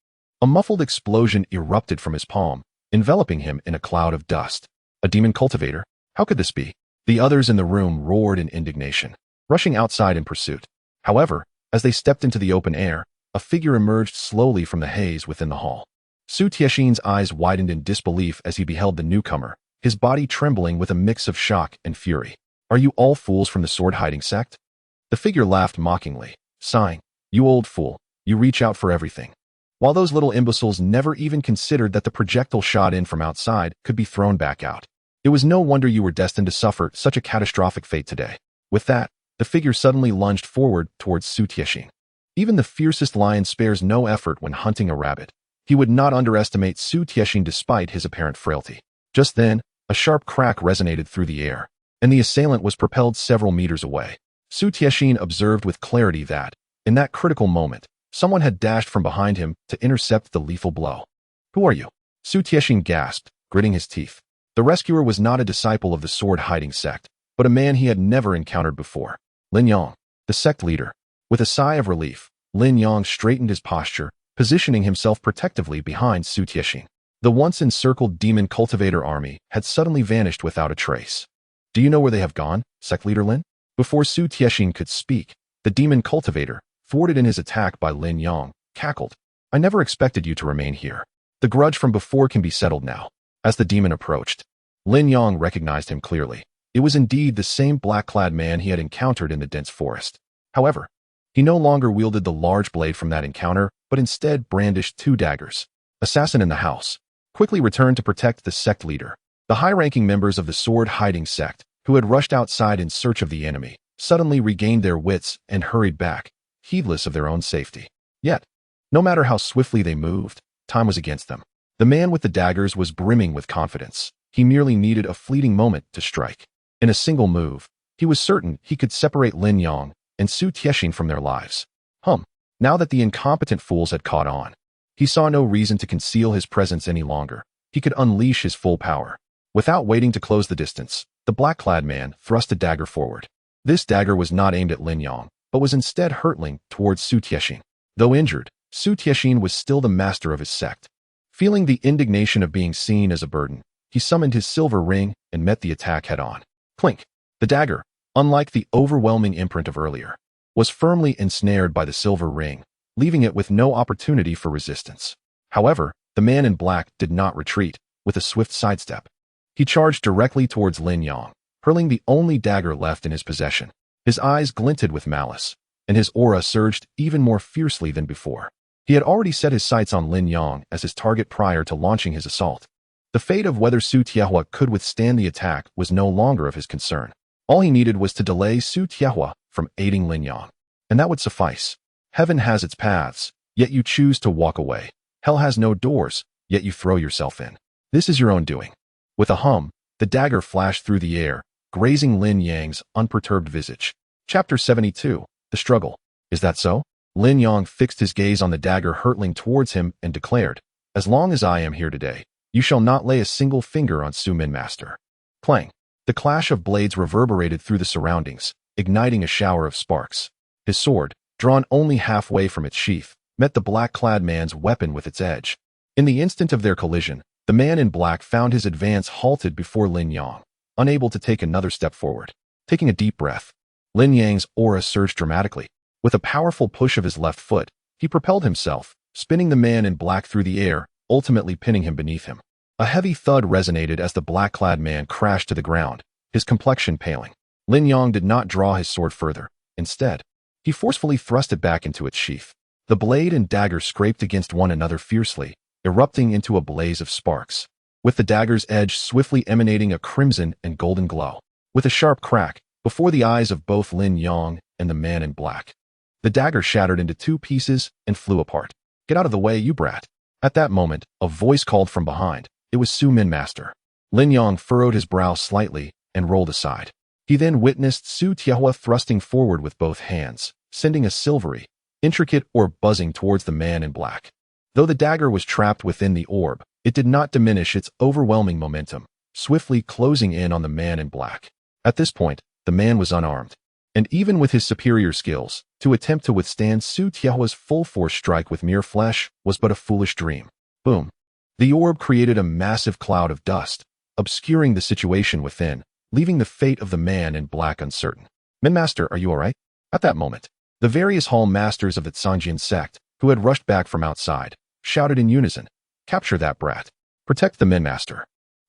a muffled explosion erupted from his palm, enveloping him in a cloud of dust. A demon cultivator? How could this be? The others in the room roared in indignation, rushing outside in pursuit. However, as they stepped into the open air, a figure emerged slowly from the haze within the hall. Su Tiexin's eyes widened in disbelief as he beheld the newcomer, his body trembling with a mix of shock and fury. Are you all fools from the sword-hiding sect? The figure laughed mockingly, sighing, You old fool, you reach out for everything. While those little imbeciles never even considered that the projectile shot in from outside could be thrown back out. It was no wonder you were destined to suffer such a catastrophic fate today. With that, the figure suddenly lunged forward towards Su Tiexin. Even the fiercest lion spares no effort when hunting a rabbit. He would not underestimate Su Tiexin despite his apparent frailty. Just then, a sharp crack resonated through the air, and the assailant was propelled several meters away. Su Tiexin observed with clarity that, in that critical moment, someone had dashed from behind him to intercept the lethal blow. Who are you? Su Tiexin gasped, gritting his teeth. The rescuer was not a disciple of the sword-hiding sect, but a man he had never encountered before. Lin Yang, the sect leader. With a sigh of relief, Lin Yang straightened his posture, positioning himself protectively behind Su Tiexin. The once encircled demon cultivator army had suddenly vanished without a trace. Do you know where they have gone, sect leader Lin? Before Su Tiexin could speak, the demon cultivator, thwarted in his attack by Lin Yang, cackled. I never expected you to remain here. The grudge from before can be settled now. As the demon approached, Lin Yang recognized him clearly. It was indeed the same black-clad man he had encountered in the dense forest. However, he no longer wielded the large blade from that encounter, but instead brandished 2 daggers. Assassin in the house, quickly returned to protect the sect leader. The high-ranking members of the sword-hiding sect, who had rushed outside in search of the enemy, suddenly regained their wits and hurried back, heedless of their own safety. Yet, no matter how swiftly they moved, time was against them. The man with the daggers was brimming with confidence. He merely needed a fleeting moment to strike. In a single move, he was certain he could separate Lin Yang and Su Tiexin from their lives. Now that the incompetent fools had caught on, he saw no reason to conceal his presence any longer. He could unleash his full power. Without waiting to close the distance, the black-clad man thrust a dagger forward. This dagger was not aimed at Lin Yang, but was instead hurtling towards Su Tiexin. Though injured, Su Tiexin was still the master of his sect. Feeling the indignation of being seen as a burden, he summoned his silver ring and met the attack head-on. Clink! The dagger, unlike the overwhelming imprint of earlier, was firmly ensnared by the silver ring, leaving it with no opportunity for resistance. However, the man in black did not retreat. With a swift sidestep, he charged directly towards Lin Yang, hurling the only dagger left in his possession. His eyes glinted with malice, and his aura surged even more fiercely than before. He had already set his sights on Lin Yang as his target prior to launching his assault. The fate of whether Su Tiehua could withstand the attack was no longer of his concern. All he needed was to delay Su Tiehua from aiding Lin Yang, and that would suffice. Heaven has its paths, yet you choose to walk away. Hell has no doors, yet you throw yourself in. This is your own doing. With a hum, the dagger flashed through the air, grazing Lin Yang's unperturbed visage. Chapter 72. The Struggle. Is that so? Lin Yang fixed his gaze on the dagger hurtling towards him and declared, "As long as I am here today, you shall not lay a single finger on Su Min Master." Clang. The clash of blades reverberated through the surroundings, igniting a shower of sparks. His sword, drawn only halfway from its sheath, met the black-clad man's weapon with its edge. In the instant of their collision, the man in black found his advance halted before Lin Yang, unable to take another step forward. Taking a deep breath, Lin Yang's aura surged dramatically. With a powerful push of his left foot, he propelled himself, spinning the man in black through the air, ultimately pinning him beneath him. A heavy thud resonated as the black-clad man crashed to the ground, his complexion paling. Lin Yang did not draw his sword further. Instead, he forcefully thrust it back into its sheath. The blade and dagger scraped against one another fiercely, erupting into a blaze of sparks, with the dagger's edge swiftly emanating a crimson and golden glow. With a sharp crack, before the eyes of both Lin Yang and the man in black, the dagger shattered into two pieces and flew apart. "Get out of the way, you brat." At that moment, a voice called from behind. It was Su Min Master. Lin Yang furrowed his brow slightly and rolled aside. He then witnessed Su Tiehua thrusting forward with both hands, sending a silvery, intricate orb buzzing towards the man in black. Though the dagger was trapped within the orb, it did not diminish its overwhelming momentum, swiftly closing in on the man in black. At this point, the man was unarmed, and even with his superior skills, to attempt to withstand Su Tiehua's full-force strike with mere flesh was but a foolish dream. Boom. The orb created a massive cloud of dust, obscuring the situation within, leaving the fate of the man in black uncertain. "Min Master, are you all right?" At that moment, the various hall masters of the Zhangjian sect, who had rushed back from outside, shouted in unison, "Capture that brat! Protect the Min Master!"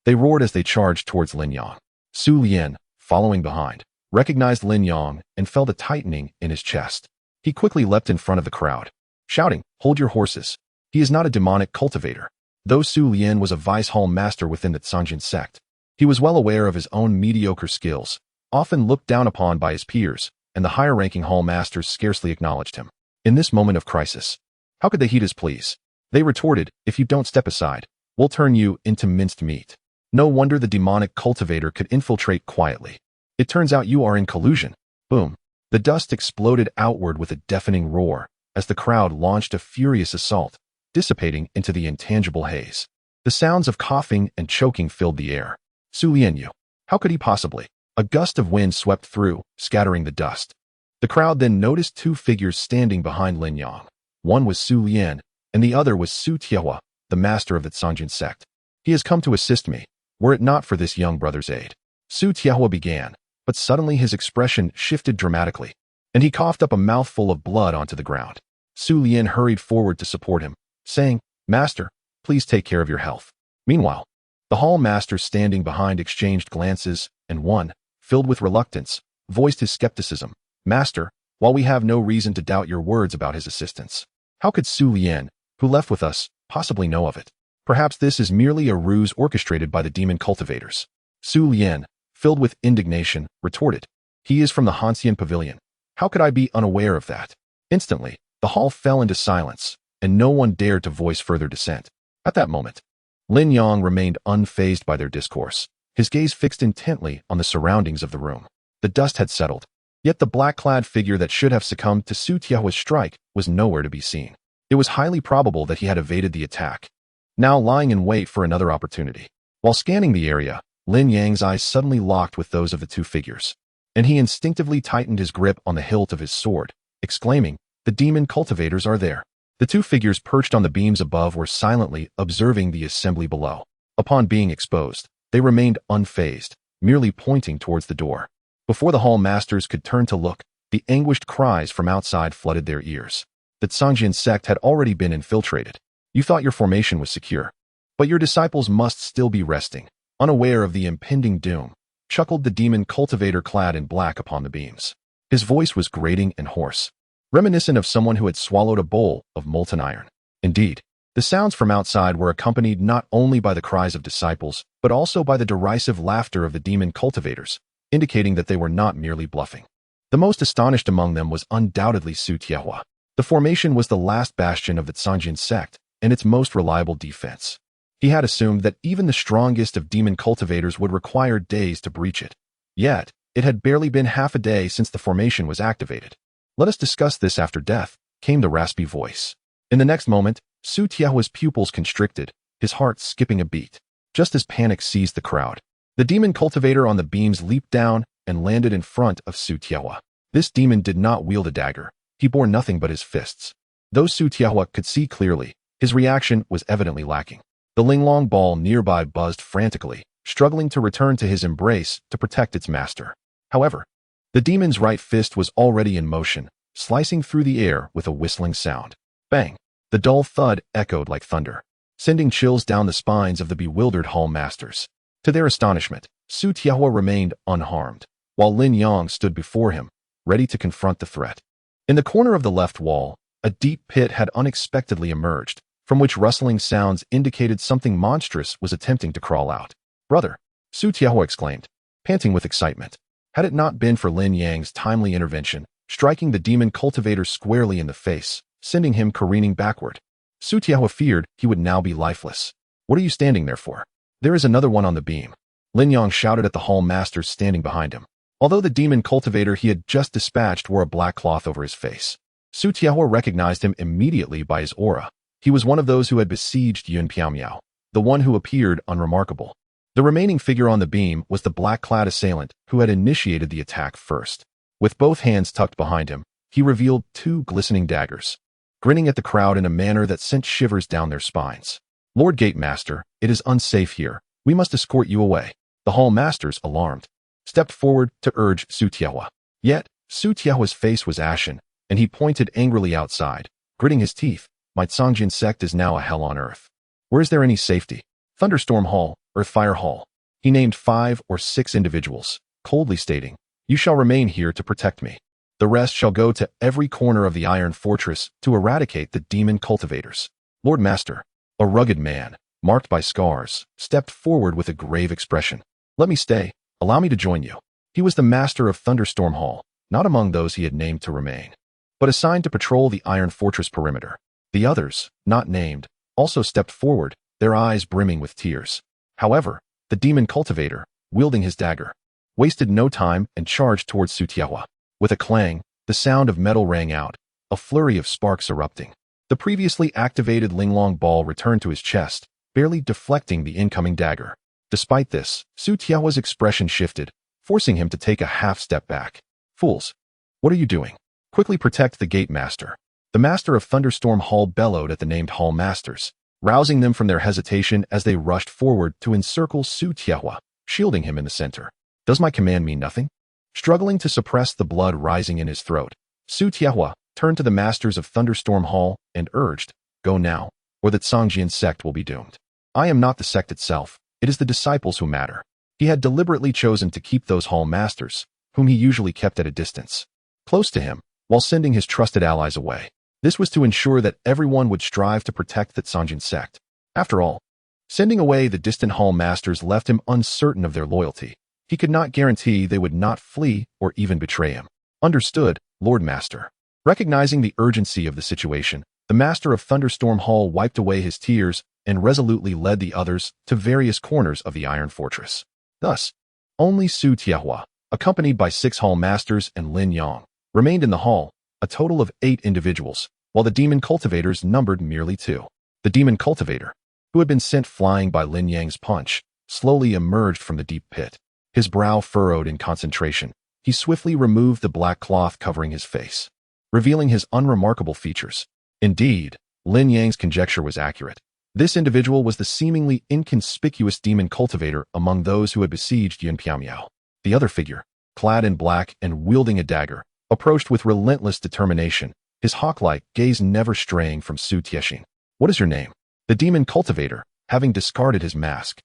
They roared as they charged towards Lin Yang. Su Lian, following behind, recognized Lin Yang and felt a tightening in his chest. He quickly leapt in front of the crowd, shouting, "Hold your horses! He is not a demonic cultivator." Though Su Lian was a vice hall master within the Zhangjian sect, he was well aware of his own mediocre skills, often looked down upon by his peers, and the higher-ranking hall masters scarcely acknowledged him. In this moment of crisis, how could they heed his pleas? They retorted, "If you don't step aside, we'll turn you into minced meat." No wonder the demonic cultivator could infiltrate quietly. It turns out you are in collusion. Boom. The dust exploded outward with a deafening roar as the crowd launched a furious assault, dissipating into the intangible haze. The sounds of coughing and choking filled the air. Su Lianyu. How could he possibly? A gust of wind swept through, scattering the dust. The crowd then noticed two figures standing behind Lin Yang. One was Su Lian, and the other was Su Tiehua, the master of the Zhangjian sect. "He has come to assist me, were it not for this young brother's aid." Su Tiehua began, but suddenly his expression shifted dramatically, and he coughed up a mouthful of blood onto the ground. Su Lian hurried forward to support him, saying, "Master, please take care of your health." Meanwhile, the hall masters standing behind exchanged glances, and one, filled with reluctance, voiced his skepticism. "Master, while we have no reason to doubt your words about his assistance, how could Su Lian, who left with us, possibly know of it? Perhaps this is merely a ruse orchestrated by the demon cultivators." Su Lian, filled with indignation, retorted, "He is from the Hanxian Pavilion. How could I be unaware of that?" Instantly, the hall fell into silence, and no one dared to voice further dissent. At that moment, Lin Yang remained unfazed by their discourse, his gaze fixed intently on the surroundings of the room. The dust had settled, yet the black-clad figure that should have succumbed to Su Tiehua's strike was nowhere to be seen. It was highly probable that he had evaded the attack, now lying in wait for another opportunity. While scanning the area, Lin Yang's eyes suddenly locked with those of the two figures, and he instinctively tightened his grip on the hilt of his sword, exclaiming, "The demon cultivators are there." The two figures perched on the beams above were silently observing the assembly below. Upon being exposed, they remained unfazed, merely pointing towards the door. Before the hall masters could turn to look, the anguished cries from outside flooded their ears. The Zhangjian sect had already been infiltrated. You thought your formation was secure, but your disciples must still be resting, unaware of the impending doom, chuckled the demon cultivator clad in black upon the beams. His voice was grating and hoarse, reminiscent of someone who had swallowed a bowl of molten iron. Indeed, the sounds from outside were accompanied not only by the cries of disciples, but also by the derisive laughter of the demon cultivators, indicating that they were not merely bluffing. The most astonished among them was undoubtedly Su Tiehua. The formation was the last bastion of the Sanjian sect and its most reliable defense. He had assumed that even the strongest of demon cultivators would require days to breach it. Yet, it had barely been half a day since the formation was activated. "Let us discuss this after death," came the raspy voice. In the next moment, Su Tiahua's pupils constricted, his heart skipping a beat. Just as panic seized the crowd, the demon cultivator on the beams leaped down and landed in front of Su Tiahua. This demon did not wield a dagger. He bore nothing but his fists. Though Su Tiahua could see clearly, his reaction was evidently lacking. The Linglong ball nearby buzzed frantically, struggling to return to his embrace to protect its master. However, the demon's right fist was already in motion, slicing through the air with a whistling sound. Bang! The dull thud echoed like thunder, sending chills down the spines of the bewildered hall masters. To their astonishment, Su Tiahua remained unharmed, while Lin Yang stood before him, ready to confront the threat. In the corner of the left wall, a deep pit had unexpectedly emerged, from which rustling sounds indicated something monstrous was attempting to crawl out. "Brother!" Su Tiahua exclaimed, panting with excitement. Had it not been for Lin Yang's timely intervention, striking the demon cultivator squarely in the face, sending him careening backward, Su Tiahua feared he would now be lifeless. "What are you standing there for? There is another one on the beam," Lin Yang shouted at the hall masters standing behind him. Although the demon cultivator he had just dispatched wore a black cloth over his face, Su Tiahua recognized him immediately by his aura. He was one of those who had besieged Yun Piaomiao, the one who appeared unremarkable. The remaining figure on the beam was the black-clad assailant who had initiated the attack first. With both hands tucked behind him, he revealed two glistening daggers, grinning at the crowd in a manner that sent shivers down their spines. "Lord Gatemaster, it is unsafe here. We must escort you away." The hall masters, alarmed, stepped forward to urge Su Tiahua. Yet, Su Tiahua's face was ashen, and he pointed angrily outside, gritting his teeth. "My Sanjian sect is now a hell on earth. Where is there any safety? Thunderstorm Hall, Earthfire Hall." He named 5 or 6 individuals, coldly stating, "You shall remain here to protect me. The rest shall go to every corner of the Iron Fortress to eradicate the demon cultivators." Lord Master, a rugged man, marked by scars, stepped forward with a grave expression. "Let me stay. Allow me to join you." He was the master of Thunderstorm Hall, not among those he had named to remain, but assigned to patrol the Iron Fortress perimeter. The others, not named, also stepped forward, their eyes brimming with tears. However, the demon cultivator, wielding his dagger, wasted no time and charged towards Su Tiahua. With a clang, the sound of metal rang out, a flurry of sparks erupting. The previously activated Linglong ball returned to his chest, barely deflecting the incoming dagger. Despite this, Su Tiahua's expression shifted, forcing him to take a half-step back. "Fools! What are you doing? Quickly protect the gate master." The master of Thunderstorm Hall bellowed at the named hall masters, rousing them from their hesitation as they rushed forward to encircle Su Tiahua, shielding him in the center. "Does my command mean nothing?" Struggling to suppress the blood rising in his throat, Su Tiahua turned to the masters of Thunderstorm Hall and urged, "Go now, or the Sanjian sect will be doomed." "I am not the sect itself. It is the disciples who matter." He had deliberately chosen to keep those hall masters, whom he usually kept at a distance, close to him, while sending his trusted allies away. This was to ensure that everyone would strive to protect the Sanjian sect. After all, sending away the distant hall masters left him uncertain of their loyalty. He could not guarantee they would not flee or even betray him. "Understood, Lord Master." Recognizing the urgency of the situation, the master of Thunderstorm Hall wiped away his tears and resolutely led the others to various corners of the Iron Fortress. Thus, only Su Tiahua, accompanied by 6 hall masters and Lin Yang, remained in the hall, a total of 8 individuals, while the demon cultivators numbered merely 2. The demon cultivator, who had been sent flying by Lin Yang's punch, slowly emerged from the deep pit. His brow furrowed in concentration, he swiftly removed the black cloth covering his face, revealing his unremarkable features. Indeed, Lin Yang's conjecture was accurate. This individual was the seemingly inconspicuous demon cultivator among those who had besieged Yun Piaomiao. The other figure, clad in black and wielding a dagger, approached with relentless determination, his hawk-like gaze never straying from Su Tiexin. "What is your name?" The demon cultivator, having discarded his mask,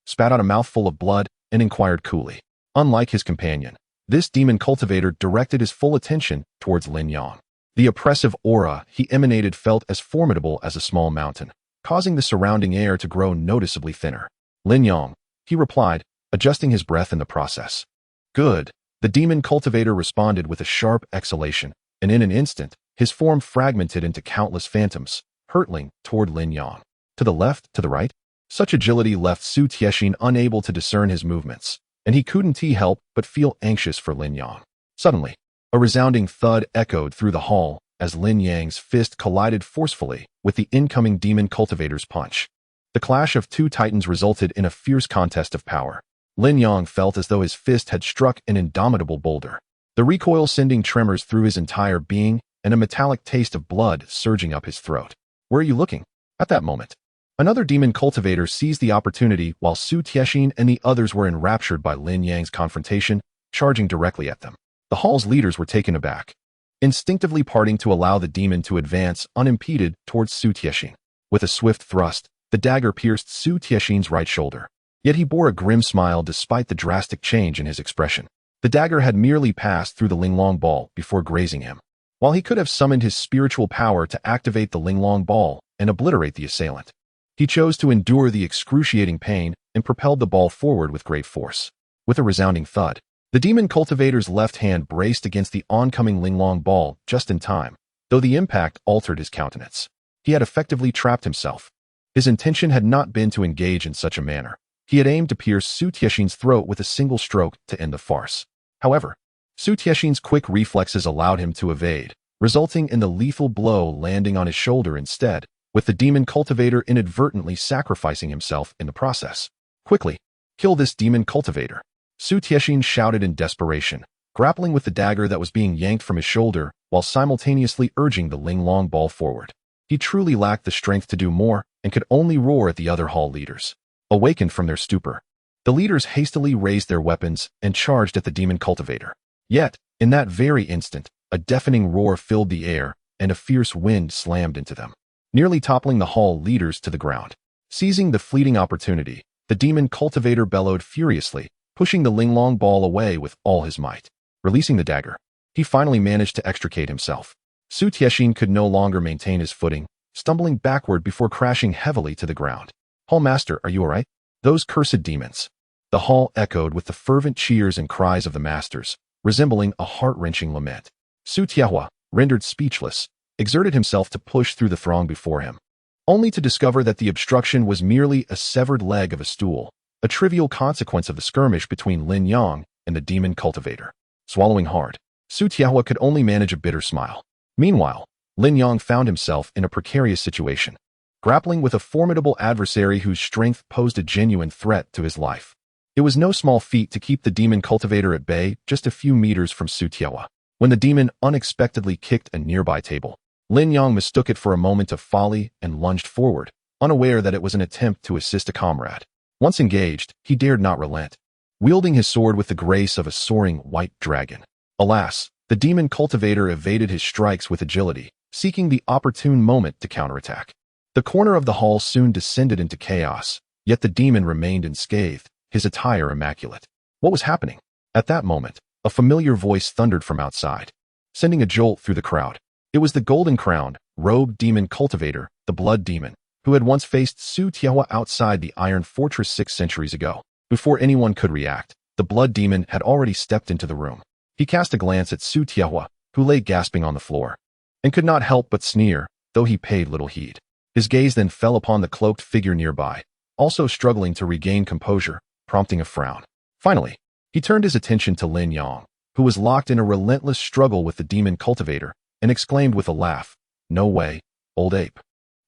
spat out a mouthful of blood and inquired coolly. Unlike his companion, this demon cultivator directed his full attention towards Lin Yang. The oppressive aura he emanated felt as formidable as a small mountain, causing the surrounding air to grow noticeably thinner. "Lin Yang," he replied, adjusting his breath in the process. "Good." The demon cultivator responded with a sharp exhalation, and in an instant, his form fragmented into countless phantoms, hurtling toward Lin Yang. To the left, to the right. Such agility left Su Tiexin unable to discern his movements, and he couldn't help but feel anxious for Lin Yang. Suddenly, a resounding thud echoed through the hall as Lin Yang's fist collided forcefully with the incoming demon cultivator's punch. The clash of two titans resulted in a fierce contest of power. Lin Yang felt as though his fist had struck an indomitable boulder, the recoil sending tremors through his entire being and a metallic taste of blood surging up his throat. "Where are you looking?" At that moment, another demon cultivator seized the opportunity while Su Tiexin and the others were enraptured by Lin Yang's confrontation, charging directly at them. The hall's leaders were taken aback, instinctively parting to allow the demon to advance unimpeded towards Su Tiexin. With a swift thrust, the dagger pierced Su Tiexin's right shoulder, yet he bore a grim smile despite the drastic change in his expression. The dagger had merely passed through the Linglong ball before grazing him. While he could have summoned his spiritual power to activate the Linglong ball and obliterate the assailant, he chose to endure the excruciating pain and propelled the ball forward with great force. With a resounding thud, the demon cultivator's left hand braced against the oncoming Linglong ball just in time, though the impact altered his countenance. He had effectively trapped himself. His intention had not been to engage in such a manner. He had aimed to pierce Su Tiexin's throat with a single stroke to end the farce. However, Su Tiexin's quick reflexes allowed him to evade, resulting in the lethal blow landing on his shoulder instead, with the demon cultivator inadvertently sacrificing himself in the process. "Quickly, kill this demon cultivator," Su Tiexin shouted in desperation, grappling with the dagger that was being yanked from his shoulder while simultaneously urging the Linglong ball forward. He truly lacked the strength to do more and could only roar at the other hall leaders. Awakened from their stupor, the leaders hastily raised their weapons and charged at the demon cultivator. Yet, in that very instant, a deafening roar filled the air and a fierce wind slammed into them, nearly toppling the hall leaders to the ground. Seizing the fleeting opportunity, the demon cultivator bellowed furiously, pushing the Linglong ball away with all his might. Releasing the dagger, he finally managed to extricate himself. Su Tiexin could no longer maintain his footing, stumbling backward before crashing heavily to the ground. "Hall Master, are you all right?" "Those cursed demons." The hall echoed with the fervent cheers and cries of the masters, resembling a heart-wrenching lament. Su Tiehua, rendered speechless, exerted himself to push through the throng before him, only to discover that the obstruction was merely a severed leg of a stool, a trivial consequence of the skirmish between Lin Yang and the demon cultivator. Swallowing hard, Su Tiehua could only manage a bitter smile. Meanwhile, Lin Yang found himself in a precarious situation, grappling with a formidable adversary whose strength posed a genuine threat to his life. It was no small feat to keep the demon cultivator at bay just a few meters from Su Tiehua. When the demon unexpectedly kicked a nearby table, Lin Yang mistook it for a moment of folly and lunged forward, unaware that it was an attempt to assist a comrade. Once engaged, he dared not relent, wielding his sword with the grace of a soaring white dragon. Alas, the demon cultivator evaded his strikes with agility, seeking the opportune moment to counterattack. The corner of the hall soon descended into chaos, yet the demon remained unscathed, his attire immaculate. What was happening? At that moment, a familiar voice thundered from outside, sending a jolt through the crowd. It was the golden-crowned, robed demon cultivator, the blood demon, who had once faced Su Tiehua outside the Iron Fortress 6 centuries ago. Before anyone could react, the blood demon had already stepped into the room. He cast a glance at Su Tiehua, who lay gasping on the floor, and could not help but sneer, though he paid little heed. His gaze then fell upon the cloaked figure nearby, also struggling to regain composure, prompting a frown. Finally, he turned his attention to Lin Yang, who was locked in a relentless struggle with the demon cultivator, and exclaimed with a laugh, "No way, old ape.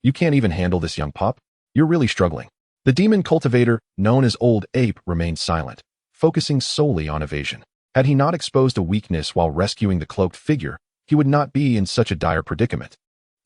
You can't even handle this young pup? You're really struggling." The demon cultivator, known as Old Ape, remained silent, focusing solely on evasion. Had he not exposed a weakness while rescuing the cloaked figure, he would not be in such a dire predicament.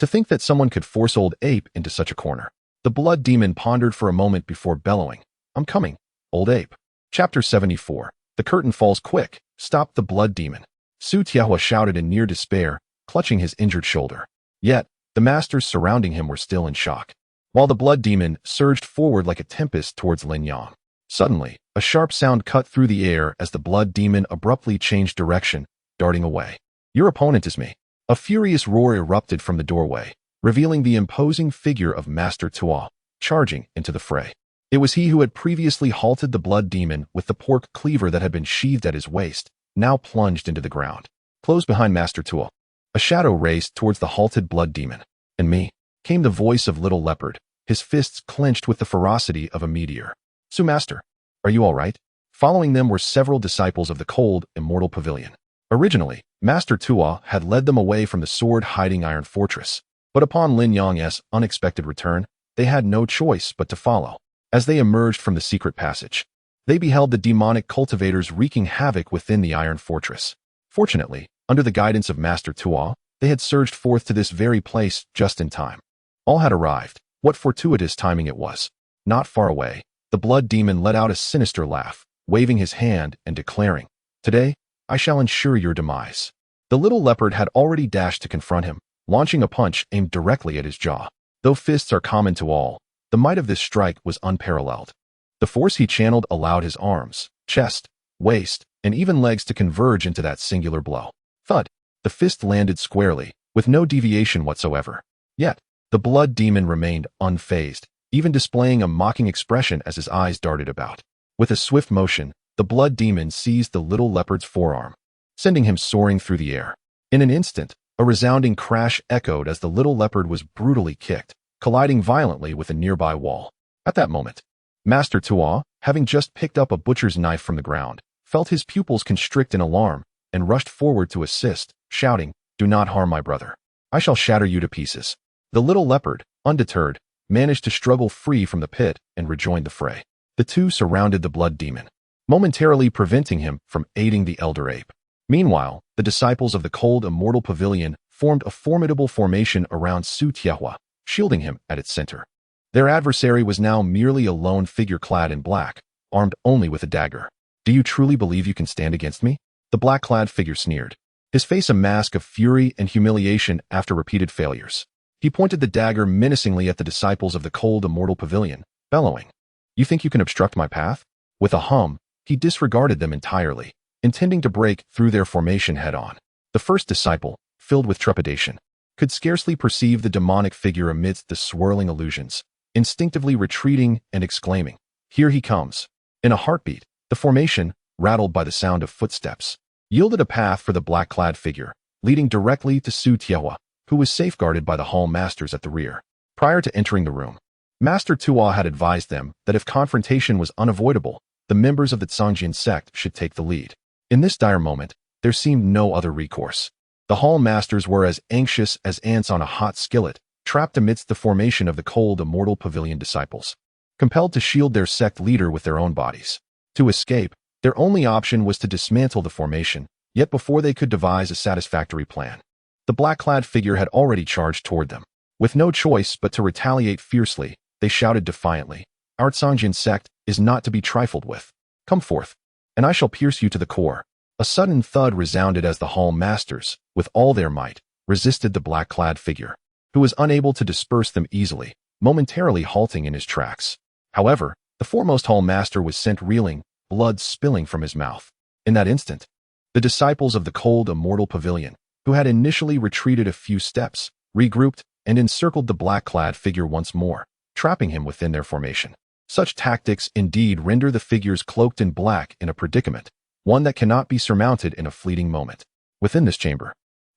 To think that someone could force Old Ape into such a corner. The blood demon pondered for a moment before bellowing, "I'm coming, Old Ape." Chapter 74. The curtain falls quick. Stop the blood demon. Su Tiehua shouted in near despair, clutching his injured shoulder. Yet, the masters surrounding him were still in shock, while the blood demon surged forward like a tempest towards Lin Yang. Suddenly, a sharp sound cut through the air as the blood demon abruptly changed direction, darting away. "Your opponent is me." A furious roar erupted from the doorway, revealing the imposing figure of Master Tua, charging into the fray. It was he who had previously halted the blood demon with the pork cleaver that had been sheathed at his waist, now plunged into the ground. Close behind Master Tua. A shadow raced towards the halted blood demon. "And me," came the voice of Little Leopard, his fists clenched with the ferocity of a meteor. "Su Master, are you all right?" Following them were several disciples of the cold, immortal pavilion. Originally, Master Tua had led them away from the sword-hiding iron fortress, but upon Lin Yang's unexpected return, they had no choice but to follow. As they emerged from the secret passage, they beheld the demonic cultivators wreaking havoc within the iron fortress. Fortunately, under the guidance of Master Tua, they had surged forth to this very place just in time. All had arrived. What fortuitous timing it was. Not far away, the blood demon let out a sinister laugh, waving his hand and declaring, "Today, I shall ensure your demise." The little leopard had already dashed to confront him, launching a punch aimed directly at his jaw. Though fists are common to all, the might of this strike was unparalleled. The force he channeled allowed his arms, chest, waist, and even legs to converge into that singular blow. Thud! The fist landed squarely, with no deviation whatsoever. Yet, the blood demon remained unfazed, even displaying a mocking expression as his eyes darted about. With a swift motion, the blood demon seized the little leopard's forearm, sending him soaring through the air. In an instant, a resounding crash echoed as the little leopard was brutally kicked, colliding violently with a nearby wall. At that moment, Master Tua, having just picked up a butcher's knife from the ground, felt his pupils constrict in alarm and rushed forward to assist, shouting, "Do not harm my brother. I shall shatter you to pieces." The little leopard, undeterred, managed to struggle free from the pit and rejoined the fray. The two surrounded the blood demon, momentarily preventing him from aiding the elder ape. Meanwhile, the disciples of the cold immortal pavilion formed a formidable formation around Su Tiehua, shielding him at its center. Their adversary was now merely a lone figure clad in black, armed only with a dagger. "Do you truly believe you can stand against me?" The black-clad figure sneered, his face a mask of fury and humiliation after repeated failures. He pointed the dagger menacingly at the disciples of the cold immortal pavilion, bellowing, "You think you can obstruct my path?" With a hum, he disregarded them entirely, intending to break through their formation head-on. The first disciple, filled with trepidation, could scarcely perceive the demonic figure amidst the swirling illusions, instinctively retreating and exclaiming, "Here he comes." In a heartbeat, the formation, rattled by the sound of footsteps, yielded a path for the black-clad figure, leading directly to Su Tiehua, who was safeguarded by the hall masters at the rear. Prior to entering the room, Master Tua had advised them that if confrontation was unavoidable, the members of the Zhongjin sect should take the lead. In this dire moment, there seemed no other recourse. The hall masters were as anxious as ants on a hot skillet, trapped amidst the formation of the cold immortal pavilion disciples, compelled to shield their sect leader with their own bodies. To escape, their only option was to dismantle the formation, yet before they could devise a satisfactory plan, the black-clad figure had already charged toward them. With no choice but to retaliate fiercely, they shouted defiantly, "Our Zhongjin sect is not to be trifled with. Come forth, and I shall pierce you to the core." A sudden thud resounded as the hall masters, with all their might, resisted the black-clad figure, who was unable to disperse them easily, momentarily halting in his tracks. However, the foremost hall master was sent reeling, blood spilling from his mouth. In that instant, the disciples of the cold immortal pavilion, who had initially retreated a few steps, regrouped and encircled the black-clad figure once more, trapping him within their formation. Such tactics indeed render the figures cloaked in black in a predicament, one that cannot be surmounted in a fleeting moment. Within this chamber,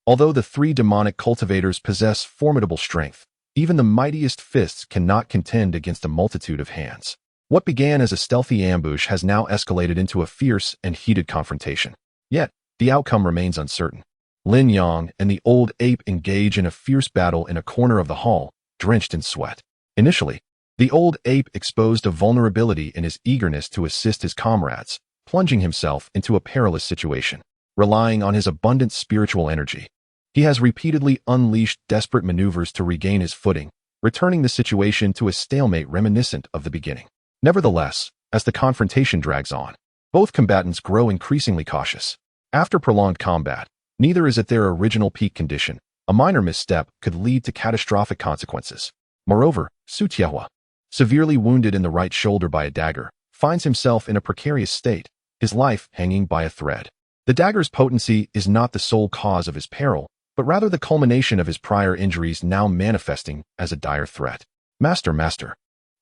although the three demonic cultivators possess formidable strength, even the mightiest fists cannot contend against a multitude of hands. What began as a stealthy ambush has now escalated into a fierce and heated confrontation. Yet, the outcome remains uncertain. Lin Yang and the old ape engage in a fierce battle in a corner of the hall, drenched in sweat. Initially, the old ape exposed a vulnerability in his eagerness to assist his comrades, plunging himself into a perilous situation. Relying on his abundant spiritual energy, he has repeatedly unleashed desperate maneuvers to regain his footing, returning the situation to a stalemate reminiscent of the beginning. Nevertheless, as the confrontation drags on, both combatants grow increasingly cautious. After prolonged combat, neither is at their original peak condition. A minor misstep could lead to catastrophic consequences. Moreover, Su Tiehua, severely wounded in the right shoulder by a dagger, finds himself in a precarious state, his life hanging by a thread. The dagger's potency is not the sole cause of his peril, but rather the culmination of his prior injuries now manifesting as a dire threat. Master.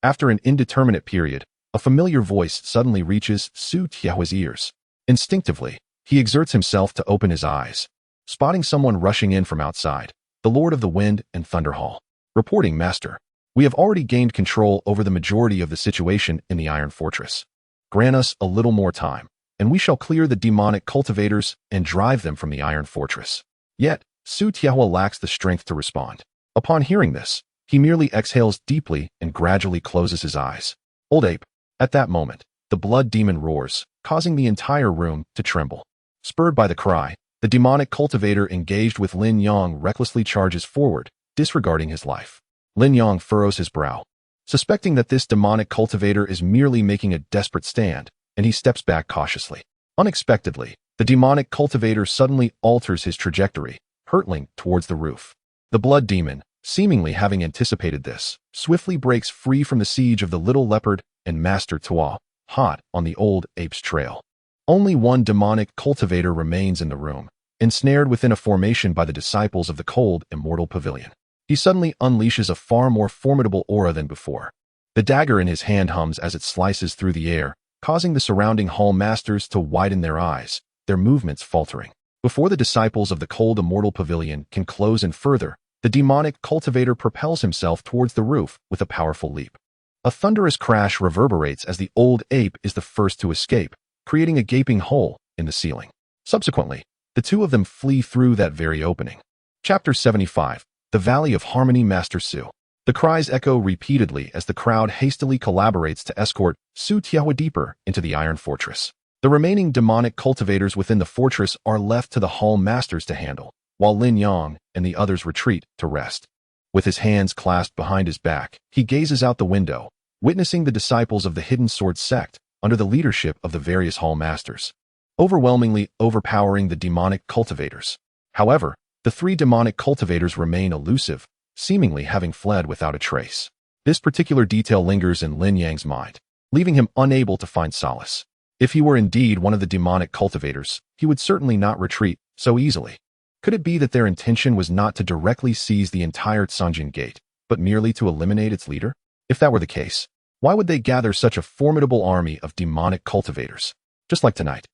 After an indeterminate period, a familiar voice suddenly reaches Su Tiehua's ears. Instinctively, he exerts himself to open his eyes, spotting someone rushing in from outside, the Lord of the Wind and Thunder Hall. Reporting, Master. We have already gained control over the majority of the situation in the Iron Fortress. Grant us a little more time, and we shall clear the demonic cultivators and drive them from the Iron Fortress. Yet, Su Tiahua lacks the strength to respond. Upon hearing this, he merely exhales deeply and gradually closes his eyes. Old ape. At that moment, the blood demon roars, causing the entire room to tremble. Spurred by the cry, the demonic cultivator engaged with Lin Yang recklessly charges forward, disregarding his life. Lin Yang furrows his brow, suspecting that this demonic cultivator is merely making a desperate stand, and he steps back cautiously. Unexpectedly, the demonic cultivator suddenly alters his trajectory, hurtling towards the roof. The blood demon, seemingly having anticipated this, swiftly breaks free from the siege of the little leopard and Master Tuo, hot on the old ape's trail. Only one demonic cultivator remains in the room, ensnared within a formation by the disciples of the cold, immortal pavilion. He suddenly unleashes a far more formidable aura than before. The dagger in his hand hums as it slices through the air, causing the surrounding hall masters to widen their eyes, their movements faltering. Before the disciples of the cold, immortal pavilion can close in further, the demonic cultivator propels himself towards the roof with a powerful leap. A thunderous crash reverberates as the old ape is the first to escape, creating a gaping hole in the ceiling. Subsequently, the two of them flee through that very opening. Chapter 75. The Valley of Harmony. Master Su. The cries echo repeatedly as the crowd hastily collaborates to escort Su Tiahua deeper into the Iron Fortress. The remaining demonic cultivators within the fortress are left to the hall masters to handle, while Lin Yang and the others retreat to rest. With his hands clasped behind his back, he gazes out the window, witnessing the disciples of the Hidden Sword sect under the leadership of the various hall masters, overwhelmingly overpowering the demonic cultivators. However, the three demonic cultivators remain elusive, seemingly having fled without a trace. This particular detail lingers in Lin Yang's mind, leaving him unable to find solace. If he were indeed one of the demonic cultivators, he would certainly not retreat so easily. Could it be that their intention was not to directly seize the entire Tsanjin Gate, but merely to eliminate its leader? If that were the case, why would they gather such a formidable army of demonic cultivators? Just like tonight,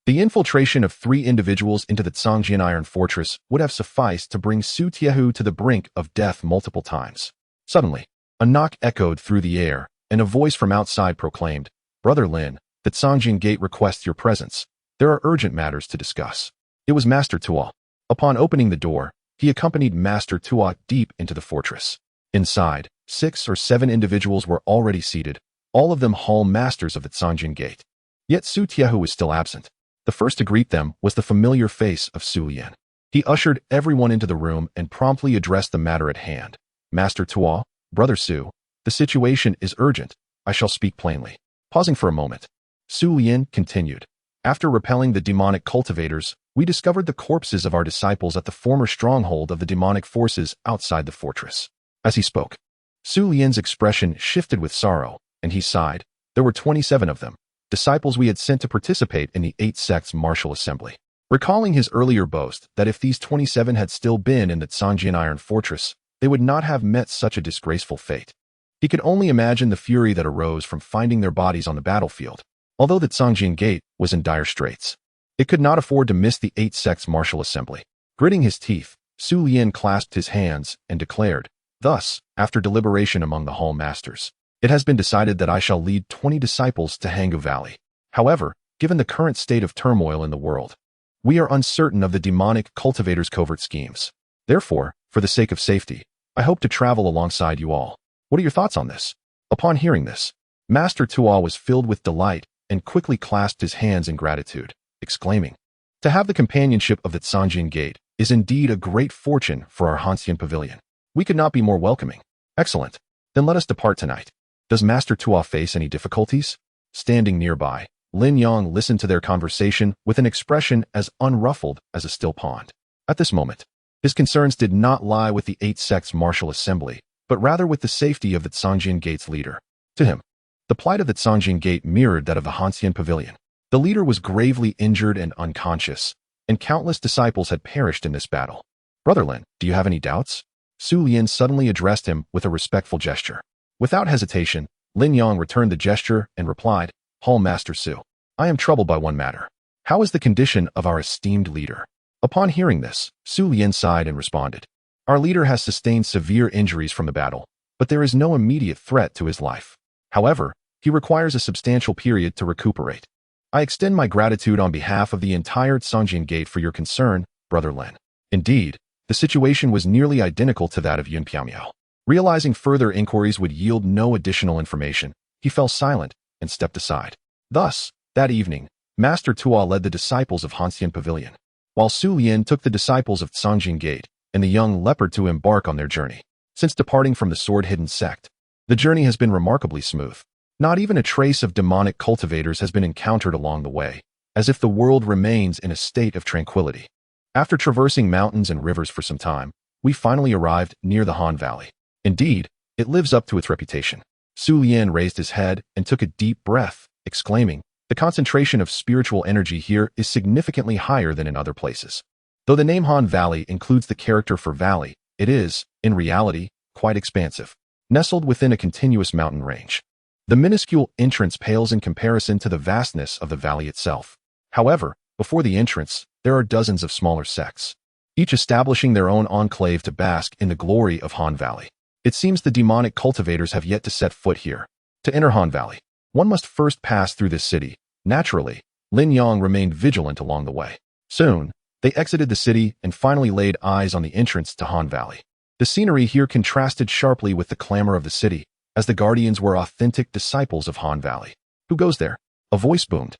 the infiltration of 3 individuals into the Tsanjin Iron Fortress would have sufficed to bring Su Tiahua to the brink of death multiple times. Suddenly, a knock echoed through the air, and a voice from outside proclaimed, "Brother Lin, the Tsanjin Gate requests your presence. There are urgent matters to discuss." It was Master Tuo. Upon opening the door, he accompanied Master Tuo deep into the fortress. Inside, 6 or 7 individuals were already seated, all of them hall masters of the Tsanjin Gate. Yet Su Tiahua was still absent. The first to greet them was the familiar face of Su Yan. He ushered everyone into the room and promptly addressed the matter at hand. "Master Tuo, Brother Su, the situation is urgent. I shall speak plainly." Pausing for a moment, Su Yan continued. "After repelling the demonic cultivators, we discovered the corpses of our disciples at the former stronghold of the demonic forces outside the fortress." As he spoke, Su Yan's expression shifted with sorrow, and he sighed. There were 27 of them, disciples we had sent to participate in the 8 sects martial assembly. Recalling his earlier boast that if these 27 had still been in the Tsanjin Iron Fortress, they would not have met such a disgraceful fate. He could only imagine the fury that arose from finding their bodies on the battlefield. Although the Tsanjin Gate was in dire straits, it could not afford to miss the 8 sects martial assembly. Gritting his teeth, Su Yan clasped his hands and declared, "Thus, after deliberation among the hall masters, it has been decided that I shall lead 20 disciples to Hangu Valley. However, given the current state of turmoil in the world, we are uncertain of the demonic cultivators' covert schemes. Therefore, for the sake of safety, I hope to travel alongside you all. What are your thoughts on this?" Upon hearing this, Master Tuo was filled with delight and quickly clasped his hands in gratitude, exclaiming, "To have the companionship of the Tsanjin Gate is indeed a great fortune for our Hansien Pavilion. We could not be more welcoming." "Excellent. Then let us depart tonight. Does Master Tuo face any difficulties?" Standing nearby, Lin Yang listened to their conversation with an expression as unruffled as a still pond. At this moment, his concerns did not lie with the 8 sects martial assembly, but rather with the safety of the Tsanjin Gate's leader. To him, the plight of the Tsanjin Gate mirrored that of the Hansien Pavilion. The leader was gravely injured and unconscious, and countless disciples had perished in this battle. "Brother Lin, do you have any doubts?" Su Yan suddenly addressed him with a respectful gesture. Without hesitation, Lin Yang returned the gesture and replied, "Hall Master Su, I am troubled by one matter. How is the condition of our esteemed leader?" Upon hearing this, Su Lian sighed and responded, "Our leader has sustained severe injuries from the battle, but there is no immediate threat to his life. However, he requires a substantial period to recuperate. I extend my gratitude on behalf of the entire Tsongjin Gate for your concern, Brother Lin." Indeed, the situation was nearly identical to that of Yun Piaomiao. Realizing further inquiries would yield no additional information, he fell silent and stepped aside. Thus, that evening, Master Tua led the disciples of Hanxian Pavilion, while Su Lian took the disciples of Tsongjin Gate and the young leopard to embark on their journey. Since departing from the sword-hidden sect, the journey has been remarkably smooth. Not even a trace of demonic cultivators has been encountered along the way, as if the world remains in a state of tranquility. After traversing mountains and rivers for some time, we finally arrived near the Han Valley. Indeed, it lives up to its reputation. Su Lian raised his head and took a deep breath, exclaiming, "The concentration of spiritual energy here is significantly higher than in other places." Though the name Han Valley includes the character for valley, it is, in reality, quite expansive, nestled within a continuous mountain range. The minuscule entrance pales in comparison to the vastness of the valley itself. However, before the entrance, there are dozens of smaller sects, each establishing their own enclave to bask in the glory of Han Valley. It seems the demonic cultivators have yet to set foot here. To enter Han Valley, one must first pass through this city. Naturally, Lin Yang remained vigilant along the way. Soon, they exited the city and finally laid eyes on the entrance to Han Valley. The scenery here contrasted sharply with the clamor of the city, as the guardians were authentic disciples of Han Valley. "Who goes there?" a voice boomed.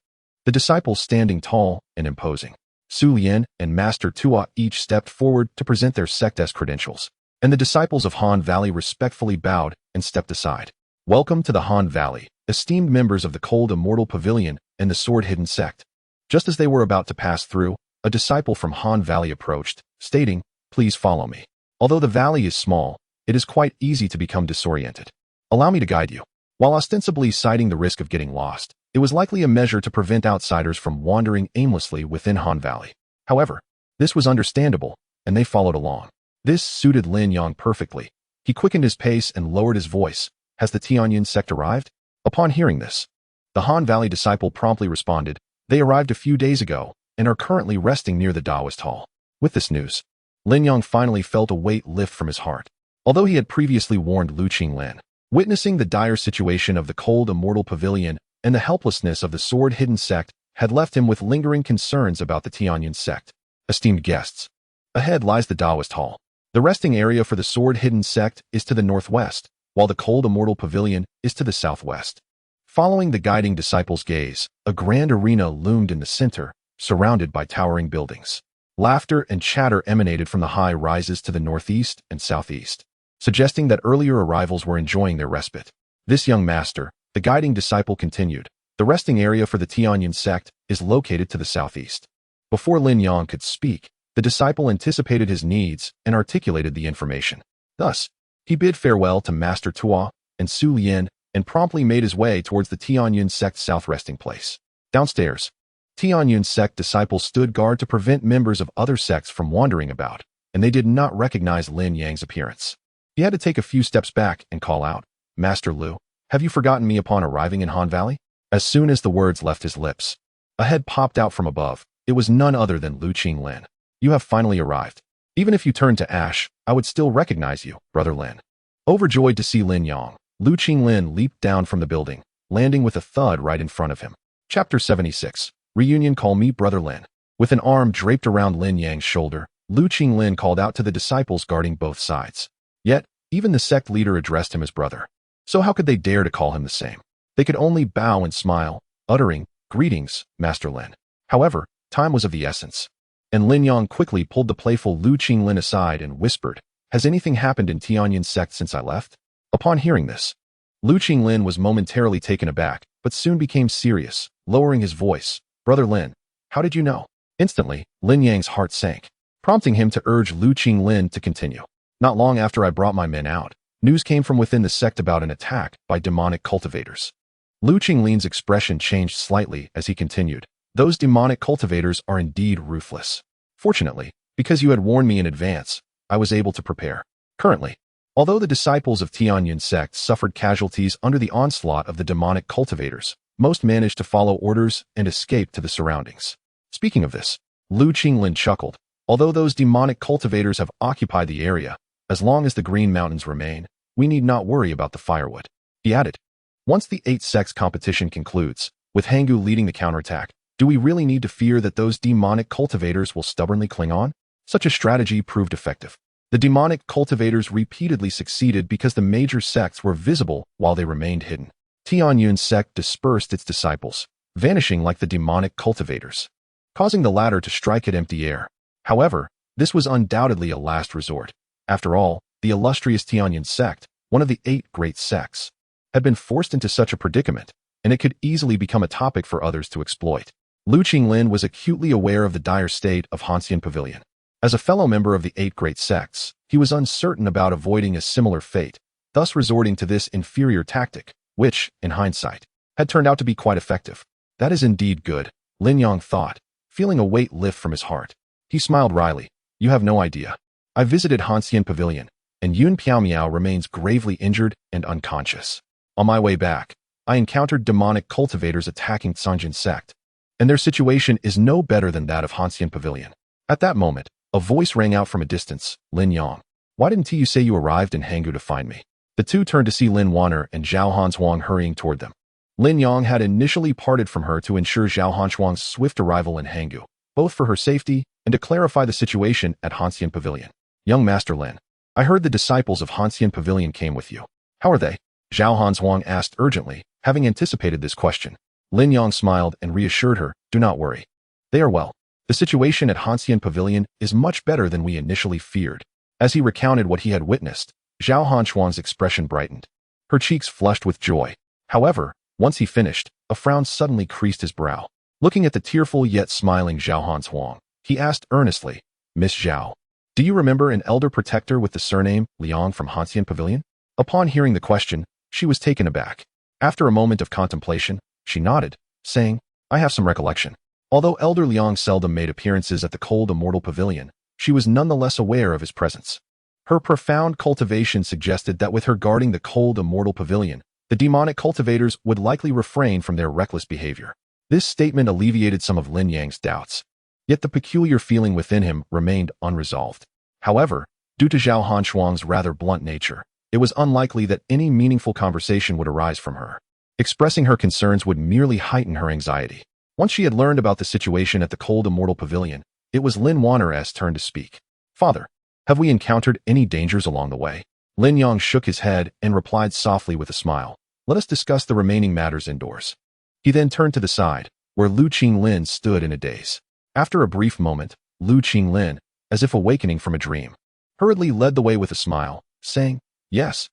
The disciples standing tall and imposing. Su Lian and Master Tua each stepped forward to present their sect's credentials, and the disciples of Han Valley respectfully bowed and stepped aside. "Welcome to the Han Valley, esteemed members of the Cold Immortal Pavilion and the Sword-Hidden Sect." Just as they were about to pass through, a disciple from Han Valley approached, stating, "Please follow me. Although the valley is small, it is quite easy to become disoriented. Allow me to guide you." While ostensibly citing the risk of getting lost, it was likely a measure to prevent outsiders from wandering aimlessly within Han Valley. However, this was understandable, and they followed along. This suited Lin Yang perfectly. He quickened his pace and lowered his voice. "Has the Tianyun sect arrived?" Upon hearing this, the Han Valley disciple promptly responded, "They arrived a few days ago and are currently resting near the Taoist Hall." With this news, Lin Yang finally felt a weight lift from his heart. Although he had previously warned Lu Qinglin, witnessing the dire situation of the Cold Immortal Pavilion and the helplessness of the Sword-Hidden Sect had left him with lingering concerns about the Tianyun sect. Esteemed guests, ahead lies the Taoist Hall. The resting area for the Sword-Hidden Sect is to the northwest, while the Cold Immortal Pavilion is to the southwest. Following the guiding disciples' gaze, a grand arena loomed in the center, surrounded by towering buildings. Laughter and chatter emanated from the high rises to the northeast and southeast, suggesting that earlier arrivals were enjoying their respite. "This young master," the guiding disciple continued, "the resting area for the Tianyun sect is located to the southeast." Before Lin Yang could speak, the disciple anticipated his needs and articulated the information. Thus, he bid farewell to Master Tua and Su Lian and promptly made his way towards the Tianyun sect's south resting place. Downstairs, Tianyun sect disciples stood guard to prevent members of other sects from wandering about, and they did not recognize Lin Yang's appearance. He had to take a few steps back and call out, "Master Lu, have you forgotten me upon arriving in Han Valley?" As soon as the words left his lips, a head popped out from above. It was none other than Lu Qinglin. "You have finally arrived. Even if you turned to ash, I would still recognize you, Brother Lin." Overjoyed to see Lin Yang, Lu Qinglin leaped down from the building, landing with a thud right in front of him. Chapter 76. Reunion. "Call me Brother Lin." With an arm draped around Lin Yang's shoulder, Lu Qinglin called out to the disciples guarding both sides. Yet, even the sect leader addressed him as brother. So how could they dare to call him the same? They could only bow and smile, uttering, "Greetings, Master Lin." However, time was of the essence, and Lin Yang quickly pulled the playful Lu Qinglin aside and whispered, "Has anything happened in Tianyun sect since I left?" Upon hearing this, Lu Qinglin was momentarily taken aback, but soon became serious, lowering his voice. "Brother Lin, how did you know?" Instantly, Lin Yang's heart sank, prompting him to urge Lu Qinglin to continue. "Not long after I brought my men out, news came from within the sect about an attack by demonic cultivators." Lu Qinglin's expression changed slightly as he continued, "Those demonic cultivators are indeed ruthless. Fortunately, because you had warned me in advance, I was able to prepare. Currently, although the disciples of Tianyun sect suffered casualties under the onslaught of the demonic cultivators, most managed to follow orders and escape to the surroundings." Speaking of this, Lu Qinglin chuckled. Although those demonic cultivators have occupied the area, as long as the Green Mountains remain, we need not worry about the firewood. He added, once the 8 sects competition concludes, with Hanggu leading the counterattack, do we really need to fear that those demonic cultivators will stubbornly cling on? Such a strategy proved effective. The demonic cultivators repeatedly succeeded because the major sects were visible while they remained hidden. Tianyun's sect dispersed its disciples, vanishing like the demonic cultivators, causing the latter to strike at empty air. However, this was undoubtedly a last resort. After all, the illustrious Tianyun sect, one of the 8 great sects, had been forced into such a predicament, and it could easily become a topic for others to exploit. Lu Qinglin was acutely aware of the dire state of Hanxian Pavilion. As a fellow member of the 8 great sects, he was uncertain about avoiding a similar fate, thus resorting to this inferior tactic, which, in hindsight, had turned out to be quite effective. That is indeed good, Lin Yang thought, feeling a weight lift from his heart. He smiled wryly. You have no idea. I visited Hanxian Pavilion, and Yun Piaomiao remains gravely injured and unconscious. On my way back, I encountered demonic cultivators attacking Sanjin sect, and their situation is no better than that of Hanxian Pavilion. At that moment, a voice rang out from a distance, Lin Yang. Why didn't you say you arrived in Hanggu to find me? The two turned to see Lin Wan'er and Zhao Hanzhuang hurrying toward them. Lin Yang had initially parted from her to ensure Zhao Hanzhuang's swift arrival in Hanggu, both for her safety and to clarify the situation at Hanxian Pavilion. Young Master Lin, I heard the disciples of Hanxian Pavilion came with you. How are they? Zhao Hanzhuang asked urgently, having anticipated this question. Lin Yang smiled and reassured her, do not worry. They are well. The situation at Hanxian Pavilion is much better than we initially feared. As he recounted what he had witnessed, Zhao Hanzhuang's expression brightened. Her cheeks flushed with joy. However, once he finished, a frown suddenly creased his brow. Looking at the tearful yet smiling Zhao Hanzhuang, he asked earnestly, Miss Zhao, do you remember an elder protector with the surname Liang from Hanxian Pavilion? Upon hearing the question, she was taken aback. After a moment of contemplation, she nodded, saying, I have some recollection. Although Elder Liang seldom made appearances at the cold immortal pavilion, she was nonetheless aware of his presence. Her profound cultivation suggested that with her guarding the cold immortal pavilion, the demonic cultivators would likely refrain from their reckless behavior. This statement alleviated some of Lin Yang's doubts. Yet the peculiar feeling within him remained unresolved. However, due to Zhao Hanzhuang's rather blunt nature, it was unlikely that any meaningful conversation would arise from her. Expressing her concerns would merely heighten her anxiety. Once she had learned about the situation at the cold immortal pavilion, it was Lin Wan'er's turn to speak. Father, have we encountered any dangers along the way? Lin Yang shook his head and replied softly with a smile. Let us discuss the remaining matters indoors. He then turned to the side, where Lu Qinglin stood in a daze. After a brief moment, Lu Qinglin, as if awakening from a dream, hurriedly led the way with a smile, saying, Yes,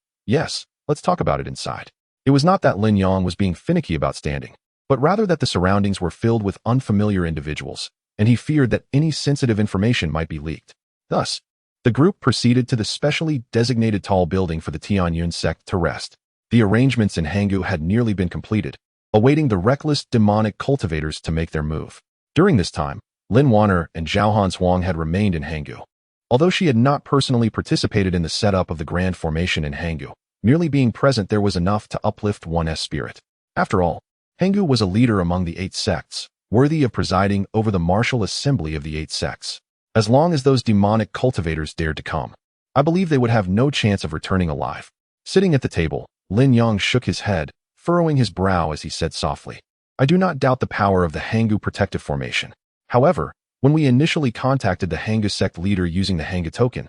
let's talk about it inside. It was not that Lin Yang was being finicky about standing, but rather that the surroundings were filled with unfamiliar individuals, and he feared that any sensitive information might be leaked. Thus, the group proceeded to the specially designated tall building for the Tianyun sect to rest. The arrangements in Hanggu had nearly been completed, awaiting the reckless demonic cultivators to make their move. During this time, Lin Wan'er and Zhao Hanzhuang had remained in Hanggu. Although she had not personally participated in the setup of the grand formation in Hanggu, merely being present there was enough to uplift one's spirit. After all, Hanggu was a leader among the 8 sects, worthy of presiding over the martial assembly of the 8 sects. As long as those demonic cultivators dared to come, I believe they would have no chance of returning alive. Sitting at the table, Lin Yang shook his head, furrowing his brow as he said softly, I do not doubt the power of the Hanggu protective formation. However, when we initially contacted the Hanggu sect leader using the Hanggu token,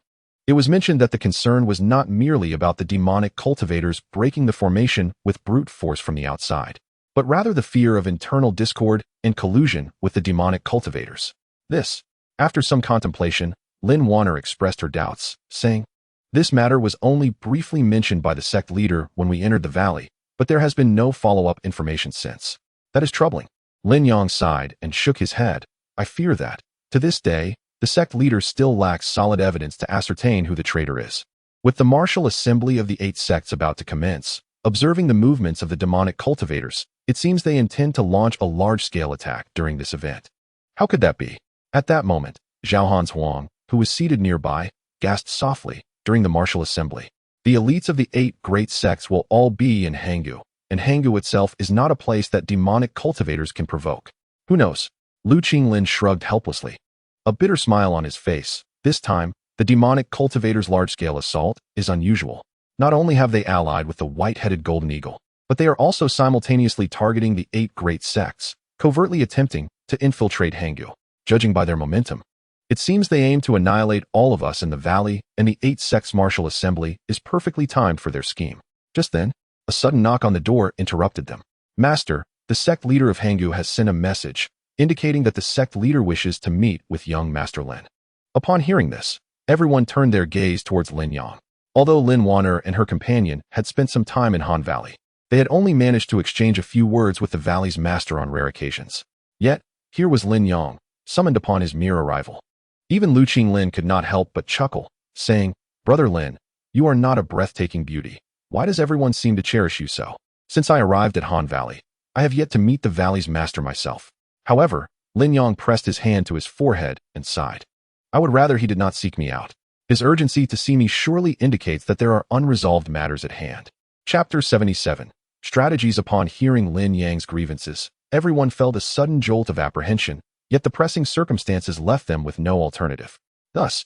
it was mentioned that the concern was not merely about the demonic cultivators breaking the formation with brute force from the outside, but rather the fear of internal discord and collusion with the demonic cultivators. This, after some contemplation, Lin Wan'er expressed her doubts, saying, This matter was only briefly mentioned by the sect leader when we entered the valley, but there has been no follow-up information since. That is troubling. Lin Yang sighed and shook his head. I fear that, to this day, the sect leader still lacks solid evidence to ascertain who the traitor is. With the martial assembly of the 8 sects about to commence, observing the movements of the demonic cultivators, it seems they intend to launch a large-scale attack during this event. How could that be? At that moment, Zhao Hanzhuang, who was seated nearby, gasped softly during the martial assembly. The elites of the 8 great sects will all be in Hanggu, and Hanggu itself is not a place that demonic cultivators can provoke. Who knows? Lu Qinglin shrugged helplessly. a bitter smile on his face. This time, the demonic cultivator's large-scale assault is unusual. Not only have they allied with the white-headed golden eagle, but they are also simultaneously targeting the 8 great sects, covertly attempting to infiltrate Hangul. Judging by their momentum, it seems they aim to annihilate all of us in the valley, and the 8 sects martial assembly is perfectly timed for their scheme. Just then, a sudden knock on the door interrupted them. Master, the sect leader of Hangul has sent a message, indicating that the sect leader wishes to meet with young Master Lin. Upon hearing this, everyone turned their gaze towards Lin Yang. Although Lin Wan'er and her companion had spent some time in Han Valley, they had only managed to exchange a few words with the valley's master on rare occasions. Yet, here was Lin Yang, summoned upon his mere arrival. Even Lu Qinglin could not help but chuckle, saying, "Brother Lin, you are not a breathtaking beauty. Why does everyone seem to cherish you so? Since I arrived at Han Valley, I have yet to meet the valley's master myself." However, Lin Yang pressed his hand to his forehead and sighed. "I would rather he did not seek me out. His urgency to see me surely indicates that there are unresolved matters at hand." Chapter 77. Strategies. Upon hearing Lin Yang's grievances, everyone felt a sudden jolt of apprehension, yet the pressing circumstances left them with no alternative. Thus,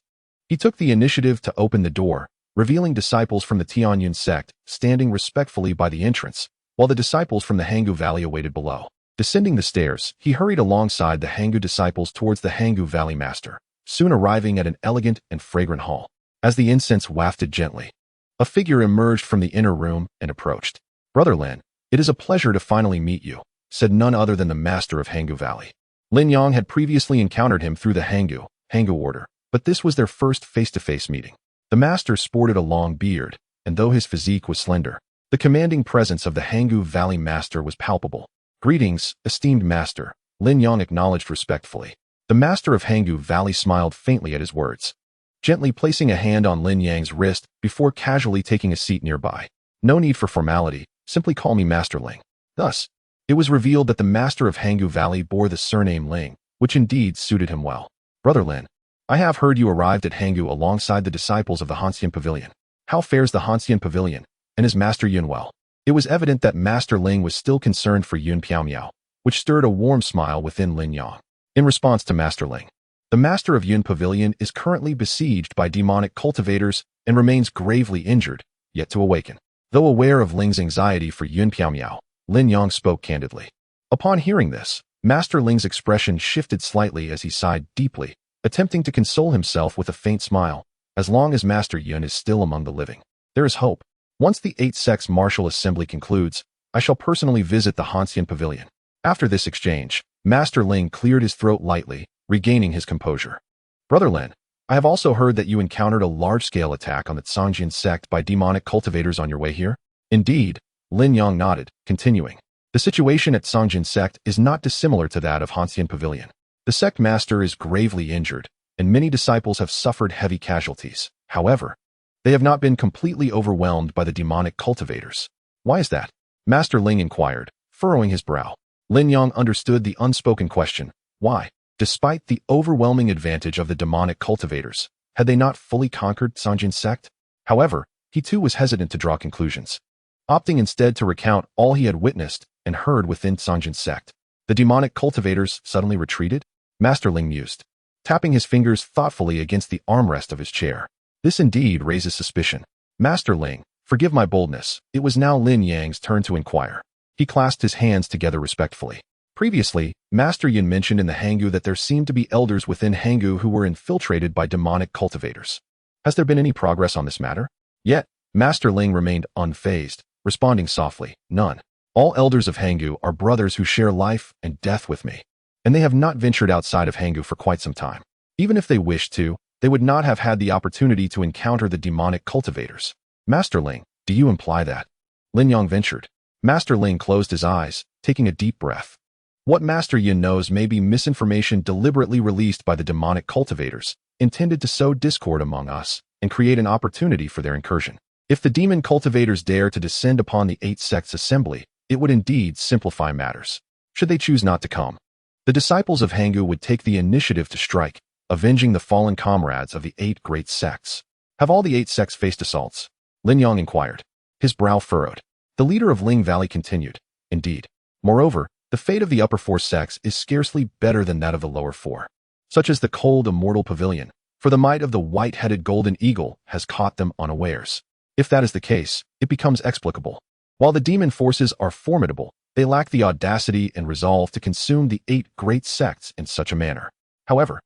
he took the initiative to open the door, revealing disciples from the Tianyun sect standing respectfully by the entrance, while the disciples from the Hangul Valley awaited below. Descending the stairs, he hurried alongside the Hangul disciples towards the Hangul Valley master, soon arriving at an elegant and fragrant hall. As the incense wafted gently, a figure emerged from the inner room and approached. "Brother Lin, it is a pleasure to finally meet you," said none other than the master of Hangul Valley. Lin Yang had previously encountered him through the Hangul order, but this was their first face-to-face meeting. The master sported a long beard, and though his physique was slender, the commanding presence of the Hangul Valley master was palpable. "Greetings, esteemed master," Lin Yang acknowledged respectfully. The master of Hangul Valley smiled faintly at his words, gently placing a hand on Lin Yang's wrist before casually taking a seat nearby. "No need for formality, simply call me Master Ling." Thus, it was revealed that the master of Hangul Valley bore the surname Ling, which indeed suited him well. "Brother Lin, I have heard you arrived at Hangul alongside the disciples of the Hanxian Pavilion. How fares the Hanxian Pavilion, and is Master Yun well?" It was evident that Master Ling was still concerned for Yun Piaomiao, which stirred a warm smile within Lin Yang. In response to Master Ling, the master of Yun Pavilion is currently besieged by demonic cultivators and remains gravely injured, yet to awaken. Though aware of Ling's anxiety for Yun Piaomiao, Lin Yang spoke candidly. Upon hearing this, Master Ling's expression shifted slightly as he sighed deeply, attempting to console himself with a faint smile. "As long as Master Yun is still among the living, there is hope. Once the 8 sects martial assembly concludes, I shall personally visit the Hanxian Pavilion." After this exchange, Master Ling cleared his throat lightly, regaining his composure. "Brother Lin, I have also heard that you encountered a large-scale attack on the Tsangjian sect by demonic cultivators on your way here." "Indeed," Lin Yang nodded, continuing. "The situation at Tsangjian sect is not dissimilar to that of Hanxian Pavilion. The sect master is gravely injured, and many disciples have suffered heavy casualties. However, they have not been completely overwhelmed by the demonic cultivators." "Why is that?" Master Ling inquired, furrowing his brow. Lin Yang understood the unspoken question. Why? Despite the overwhelming advantage of the demonic cultivators, had they not fully conquered Tsangjian sect? However, he too was hesitant to draw conclusions, opting instead to recount all he had witnessed and heard within Tsangjian sect. "The demonic cultivators suddenly retreated?" Master Ling mused, tapping his fingers thoughtfully against the armrest of his chair. "This indeed raises suspicion. Master Ling, forgive my boldness." It was now Lin Yang's turn to inquire. He clasped his hands together respectfully. Previously, Master Yin mentioned in the Hangul that there seemed to be elders within Hangul who were infiltrated by demonic cultivators. Has there been any progress on this matter? Yet, Master Ling remained unfazed, responding softly, "None. All elders of Hangul are brothers who share life and death with me, and they have not ventured outside of Hangul for quite some time. Even if they wished to, they would not have had the opportunity to encounter the demonic cultivators." "Master Ling, do you imply that?" Lin Yang ventured. Master Ling closed his eyes, taking a deep breath. "What Master Yin knows may be misinformation deliberately released by the demonic cultivators, intended to sow discord among us and create an opportunity for their incursion. If the demon cultivators dare to descend upon the 8 sects assembly, it would indeed simplify matters. Should they choose not to come, the disciples of Hangul would take the initiative to strike, avenging the fallen comrades of the 8 great sects." "Have all the 8 sects faced assaults?" Lin Yang inquired. His brow furrowed. The leader of Ling Valley continued. "Indeed. Moreover, the fate of the upper 4 sects is scarcely better than that of the lower 4. such as the cold immortal pavilion, for the might of the white-headed golden eagle has caught them unawares. If that is the case, it becomes explicable. While the demon forces are formidable, they lack the audacity and resolve to consume the 8 great sects in such a manner. However,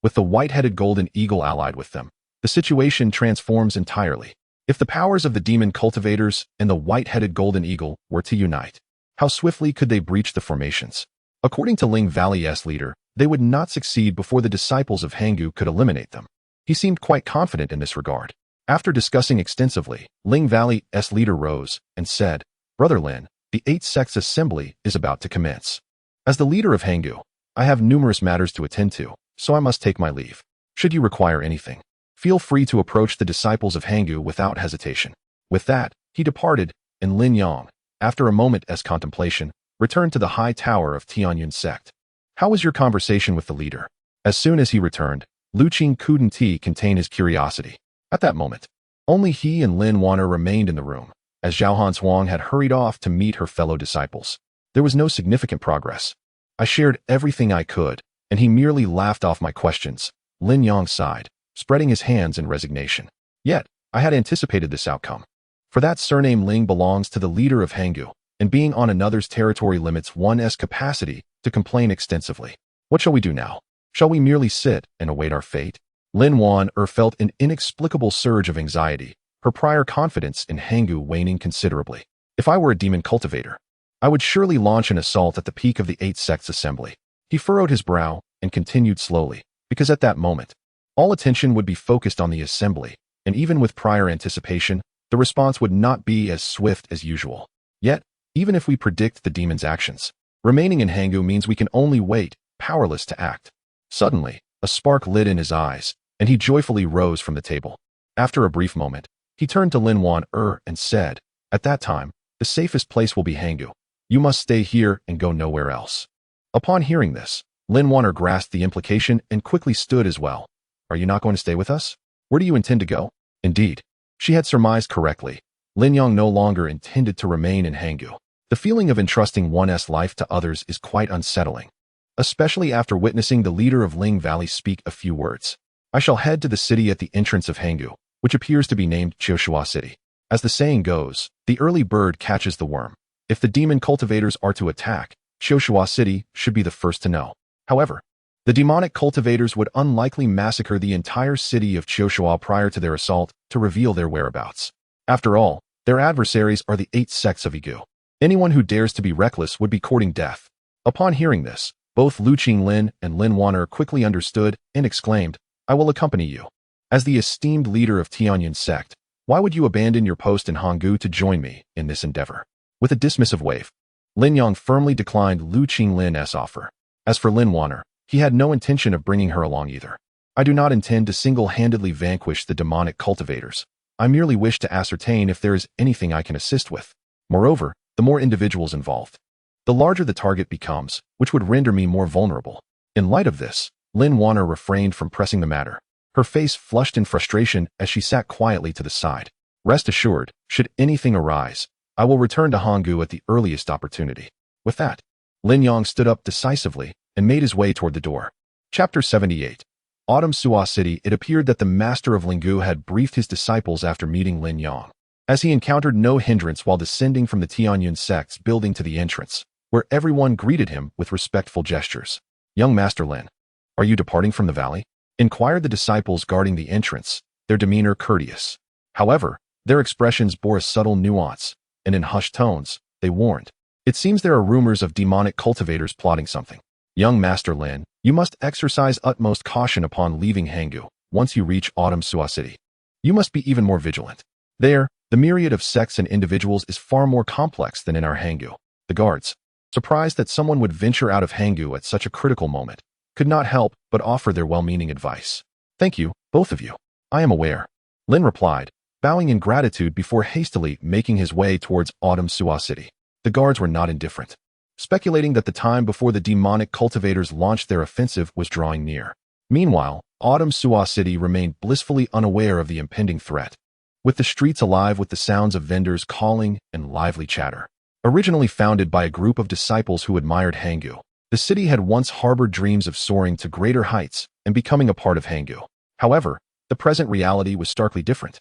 with the white-headed golden eagle allied with them, the situation transforms entirely. If the powers of the demon cultivators and the white-headed golden eagle were to unite, how swiftly could they breach the formations? According to Ling Valley's leader, they would not succeed before the disciples of Hangu could eliminate them. He seemed quite confident in this regard. After discussing extensively, Ling Valley's leader rose and said, "Brother Lin, the 8 sects assembly is about to commence. As the leader of Hangu, I have numerous matters to attend to, so I must take my leave. Should you require anything, feel free to approach the disciples of Hangu without hesitation." With that, he departed, and Lin Yang, after a moment's contemplation, returned to the high tower of Tianyun sect. "How was your conversation with the leader?" As soon as he returned, Luqing couldn't contain his curiosity. At that moment, only he and Lin Wan'er remained in the room, as Zhao Huang had hurried off to meet her fellow disciples. There was no significant progress. I shared everything I could, and he merely laughed off my questions. Lin Yang sighed, spreading his hands in resignation. Yet, I had anticipated this outcome. For that surname Ling belongs to the leader of Hangu, and being on another's territory limits one's capacity to complain extensively. What shall we do now? Shall we merely sit and await our fate? Lin Wan'er felt an inexplicable surge of anxiety, her prior confidence in Hangu waning considerably. If I were a demon cultivator, I would surely launch an assault at the peak of the 8 sects assembly. He furrowed his brow and continued slowly, because at that moment, all attention would be focused on the assembly, and even with prior anticipation, the response would not be as swift as usual. Yet, even if we predict the demon's actions, remaining in Hangu means we can only wait, powerless to act. Suddenly, a spark lit in his eyes, and he joyfully rose from the table. After a brief moment, he turned to Lin Wan'er and said, "At that time, the safest place will be Hangu. You must stay here and go nowhere else." Upon hearing this, Lin Wan'er grasped the implication and quickly stood as well. "Are you not going to stay with us? Where do you intend to go?" Indeed, she had surmised correctly. Lin Yang no longer intended to remain in Hangu. The feeling of entrusting one's life to others is quite unsettling, especially after witnessing the leader of Ling Valley speak a few words. "I shall head to the city at the entrance of Hangu, which appears to be named Qiushua City. As the saying goes, the early bird catches the worm. If the demon cultivators are to attack, Qiushua City should be the first to know. However, the demonic cultivators would unlikely massacre the entire city of Qiushua prior to their assault to reveal their whereabouts. After all, their adversaries are the 8 sects of Igu. Anyone who dares to be reckless would be courting death." Upon hearing this, both Luqing Lin and Lin Wan'er quickly understood and exclaimed, "I will accompany you. As the esteemed leader of Tianyun sect, why would you abandon your post in Hangu to join me in this endeavor?" With a dismissive wave, Lin Yang firmly declined Luqing Lin's offer. As for Lin Wan'er, he had no intention of bringing her along either. "I do not intend to single-handedly vanquish the demonic cultivators. I merely wish to ascertain if there is anything I can assist with. Moreover, the more individuals involved, the larger the target becomes, which would render me more vulnerable." In light of this, Lin Wan'er refrained from pressing the matter. Her face flushed in frustration as she sat quietly to the side. "Rest assured, should anything arise, I will return to Hangu at the earliest opportunity." With that, Lin Yang stood up decisively and made his way toward the door. Chapter 78. Autumn Sua City. It appeared that the master of Lingu had briefed his disciples after meeting Lin Yang, as he encountered no hindrance while descending from the Tianyun sect's building to the entrance, where everyone greeted him with respectful gestures. "Young Master Lin, are you departing from the valley?" inquired the disciples guarding the entrance, their demeanor courteous. However, their expressions bore a subtle nuance, and in hushed tones, they warned, "It seems there are rumors of demonic cultivators plotting something. Young Master Lin, you must exercise utmost caution upon leaving Hangu. Once you reach Autumn Sua City, you must be even more vigilant. There, the myriad of sects and individuals is far more complex than in our Hangu." The guards, surprised that someone would venture out of Hangu at such a critical moment, could not help but offer their well-meaning advice. "Thank you, both of you. I am aware," Lin replied, bowing in gratitude before hastily making his way towards Autumn Sua City. The guards were not indifferent, speculating that the time before the demonic cultivators launched their offensive was drawing near. Meanwhile, Autumn Sua City remained blissfully unaware of the impending threat, with the streets alive with the sounds of vendors calling and lively chatter. Originally founded by a group of disciples who admired Hangu, The city had once harbored dreams of soaring to greater heights and becoming a part of Hangul. However, the present reality was starkly different.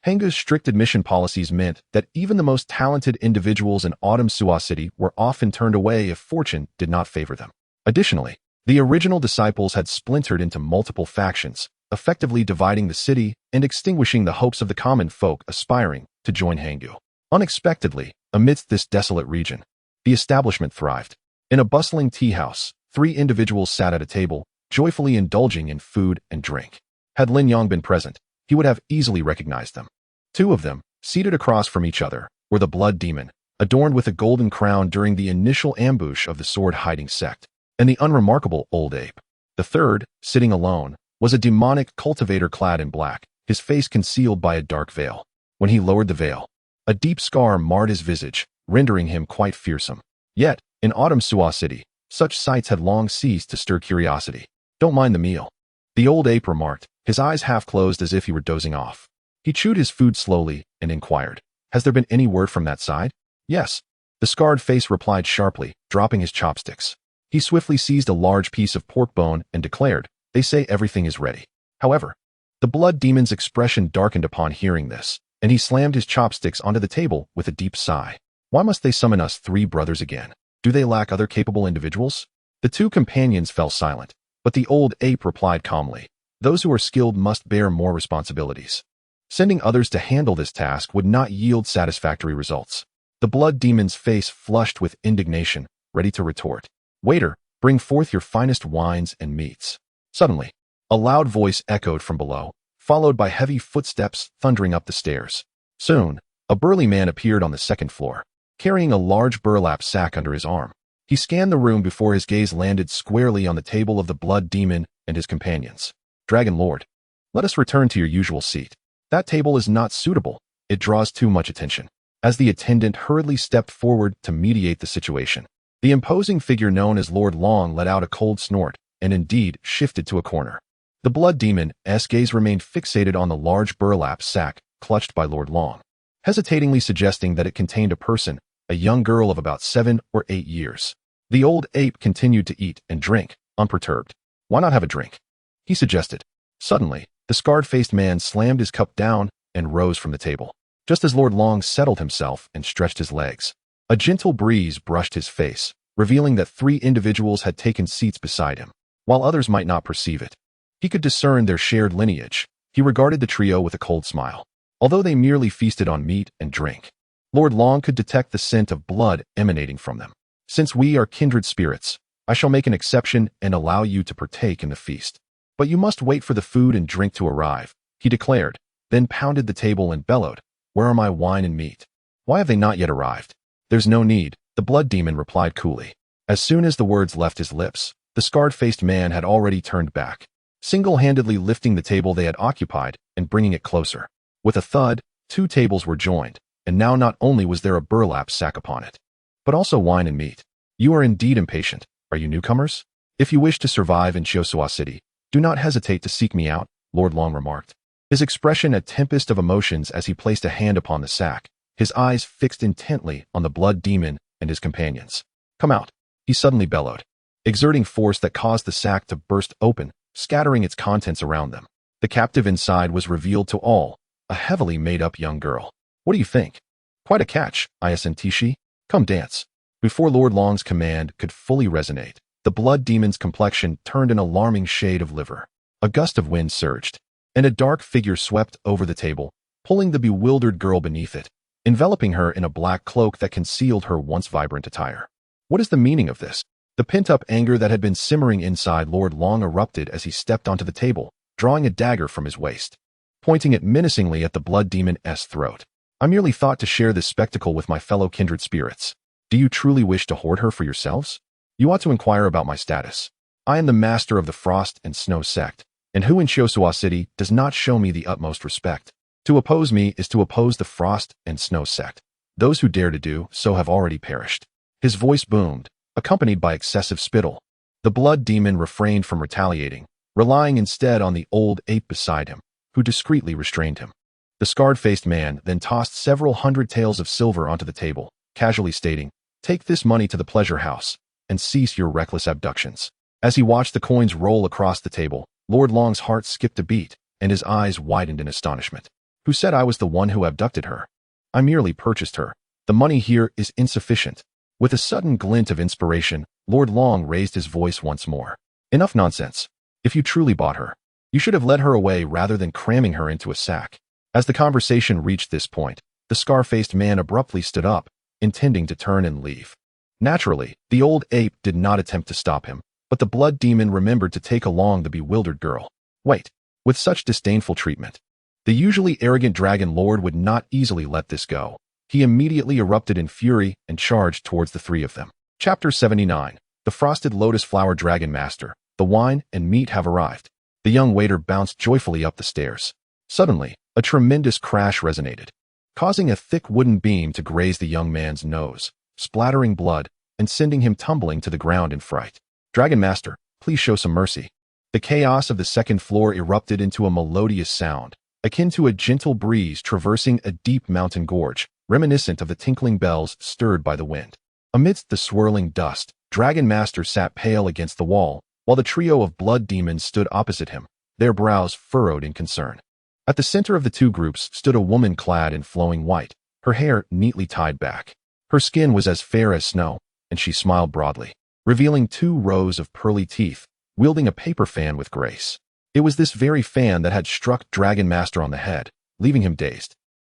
Hangul's strict admission policies meant that even the most talented individuals in Autumn Suwa City were often turned away if fortune did not favor them. Additionally, the original disciples had splintered into multiple factions, effectively dividing the city and extinguishing the hopes of the common folk aspiring to join Hangul. Unexpectedly, amidst this desolate region, the establishment thrived. In a bustling tea house, 3 individuals sat at a table, joyfully indulging in food and drink. Had Lin Yang been present, he would have easily recognized them. 2 of them, seated across from each other, were the Blood Demon, adorned with a golden crown during the initial ambush of the sword-hiding sect, and the unremarkable Old Ape. The third, sitting alone, was a demonic cultivator clad in black, his face concealed by a dark veil. When he lowered the veil, a deep scar marred his visage, rendering him quite fearsome. Yet, in Autumn Suwa City, such sights had long ceased to stir curiosity. "Don't mind the meal," the Old Ape remarked, his eyes half closed as if he were dozing off. He chewed his food slowly and inquired, "Has there been any word from that side?" "Yes," the scarred face replied sharply, dropping his chopsticks. He swiftly seized a large piece of pork bone and declared, "They say everything is ready." However, the Blood Demon's expression darkened upon hearing this, and he slammed his chopsticks onto the table with a deep sigh. "Why must they summon us 3 brothers again? Do they lack other capable individuals?" The 2 companions fell silent, but the Old Ape replied calmly, "Those who are skilled must bear more responsibilities. Sending others to handle this task would not yield satisfactory results." The Blood Demon's face flushed with indignation, ready to retort. "Waiter, bring forth your finest wines and meats." Suddenly, a loud voice echoed from below, followed by heavy footsteps thundering up the stairs. Soon, a burly man appeared on the 2nd floor, carrying a large burlap sack under his arm. He scanned the room before his gaze landed squarely on the table of the Blood Demon and his companions. "Dragon Lord, let us return to your usual seat. That table is not suitable. It draws too much attention." As the attendant hurriedly stepped forward to mediate the situation, the imposing figure known as Lord Long let out a cold snort and indeed shifted to a corner. The Blood Demon's gaze remained fixated on the large burlap sack clutched by Lord Long, hesitatingly suggesting that it contained a person, a young girl of about 7 or 8 years. The Old Ape continued to eat and drink, unperturbed. "Why not have a drink?" he suggested. Suddenly, the scarred-faced man slammed his cup down and rose from the table. Just as Lord Long settled himself and stretched his legs, a gentle breeze brushed his face, revealing that 3 individuals had taken seats beside him. While others might not perceive it, he could discern their shared lineage. He regarded the trio with a cold smile. Although they merely feasted on meat and drink, Lord Long could detect the scent of blood emanating from them. "Since we are kindred spirits, I shall make an exception and allow you to partake in the feast. But you must wait for the food and drink to arrive," he declared, then pounded the table and bellowed, "Where are my wine and meat? Why have they not yet arrived?" "There's no need," the Blood Demon replied coolly. As soon as the words left his lips, the scarred-faced man had already turned back, single-handedly lifting the table they had occupied and bringing it closer. With a thud, 2 tables were joined, and now not only was there a burlap sack upon it, but also wine and meat. "You are indeed impatient. Are you newcomers? If you wish to survive in Chiosua City, do not hesitate to seek me out," Lord Long remarked, his expression a tempest of emotions as he placed a hand upon the sack, his eyes fixed intently on the Blood Demon and his companions. "Come out," he suddenly bellowed, exerting force that caused the sack to burst open, scattering its contents around them. The captive inside was revealed to all, a heavily made-up young girl. "What do you think? Quite a catch, Isentishi. Come dance." Before Lord Long's command could fully resonate, the Blood Demon's complexion turned an alarming shade of liver. A gust of wind surged, and a dark figure swept over the table, pulling the bewildered girl beneath it, enveloping her in a black cloak that concealed her once vibrant attire. What is the meaning of this? The pent-up anger that had been simmering inside Lord Long erupted as he stepped onto the table, drawing a dagger from his waist, pointing it menacingly at the Blood Demon's throat. "I merely thought to share this spectacle with my fellow kindred spirits. Do you truly wish to hoard her for yourselves? You ought to inquire about my status. I am the master of the Frost and Snow sect, and who in Chiosua City does not show me the utmost respect? To oppose me is to oppose the Frost and Snow sect. Those who dare to do so have already perished." His voice boomed, accompanied by excessive spittle. The Blood Demon refrained from retaliating, relying instead on the Old Ape beside him, who discreetly restrained him. The scarred-faced man then tossed several hundred taels of silver onto the table, casually stating, "Take this money to the pleasure house, and cease your reckless abductions." As he watched the coins roll across the table, Lord Long's heart skipped a beat, and his eyes widened in astonishment. "Who said I was the one who abducted her? I merely purchased her. The money here is insufficient." With a sudden glint of inspiration, Lord Long raised his voice once more. "Enough nonsense. If you truly bought her, you should have led her away rather than cramming her into a sack." As the conversation reached this point, the scar-faced man abruptly stood up, intending to turn and leave. Naturally, the old ape did not attempt to stop him, but the blood demon remembered to take along the bewildered girl. Wait, with such disdainful treatment, the usually arrogant dragon lord would not easily let this go. He immediately erupted in fury and charged towards the three of them. Chapter 79. The Frosted Lotus Flower Dragon Master. The wine and meat have arrived. The young waiter bounced joyfully up the stairs. Suddenly, a tremendous crash resonated, causing a thick wooden beam to graze the young man's nose, splattering blood and sending him tumbling to the ground in fright. "Dragon Master, please show some mercy." The chaos of the second floor erupted into a melodious sound, akin to a gentle breeze traversing a deep mountain gorge, reminiscent of the tinkling bells stirred by the wind. Amidst the swirling dust, Dragon Master sat pale against the wall, while the trio of blood demons stood opposite him, their brows furrowed in concern. At the center of the two groups stood a woman clad in flowing white, her hair neatly tied back. Her skin was as fair as snow, and she smiled broadly, revealing 2 rows of pearly teeth, wielding a paper fan with grace. It was this very fan that had struck Dragon Master on the head, leaving him dazed,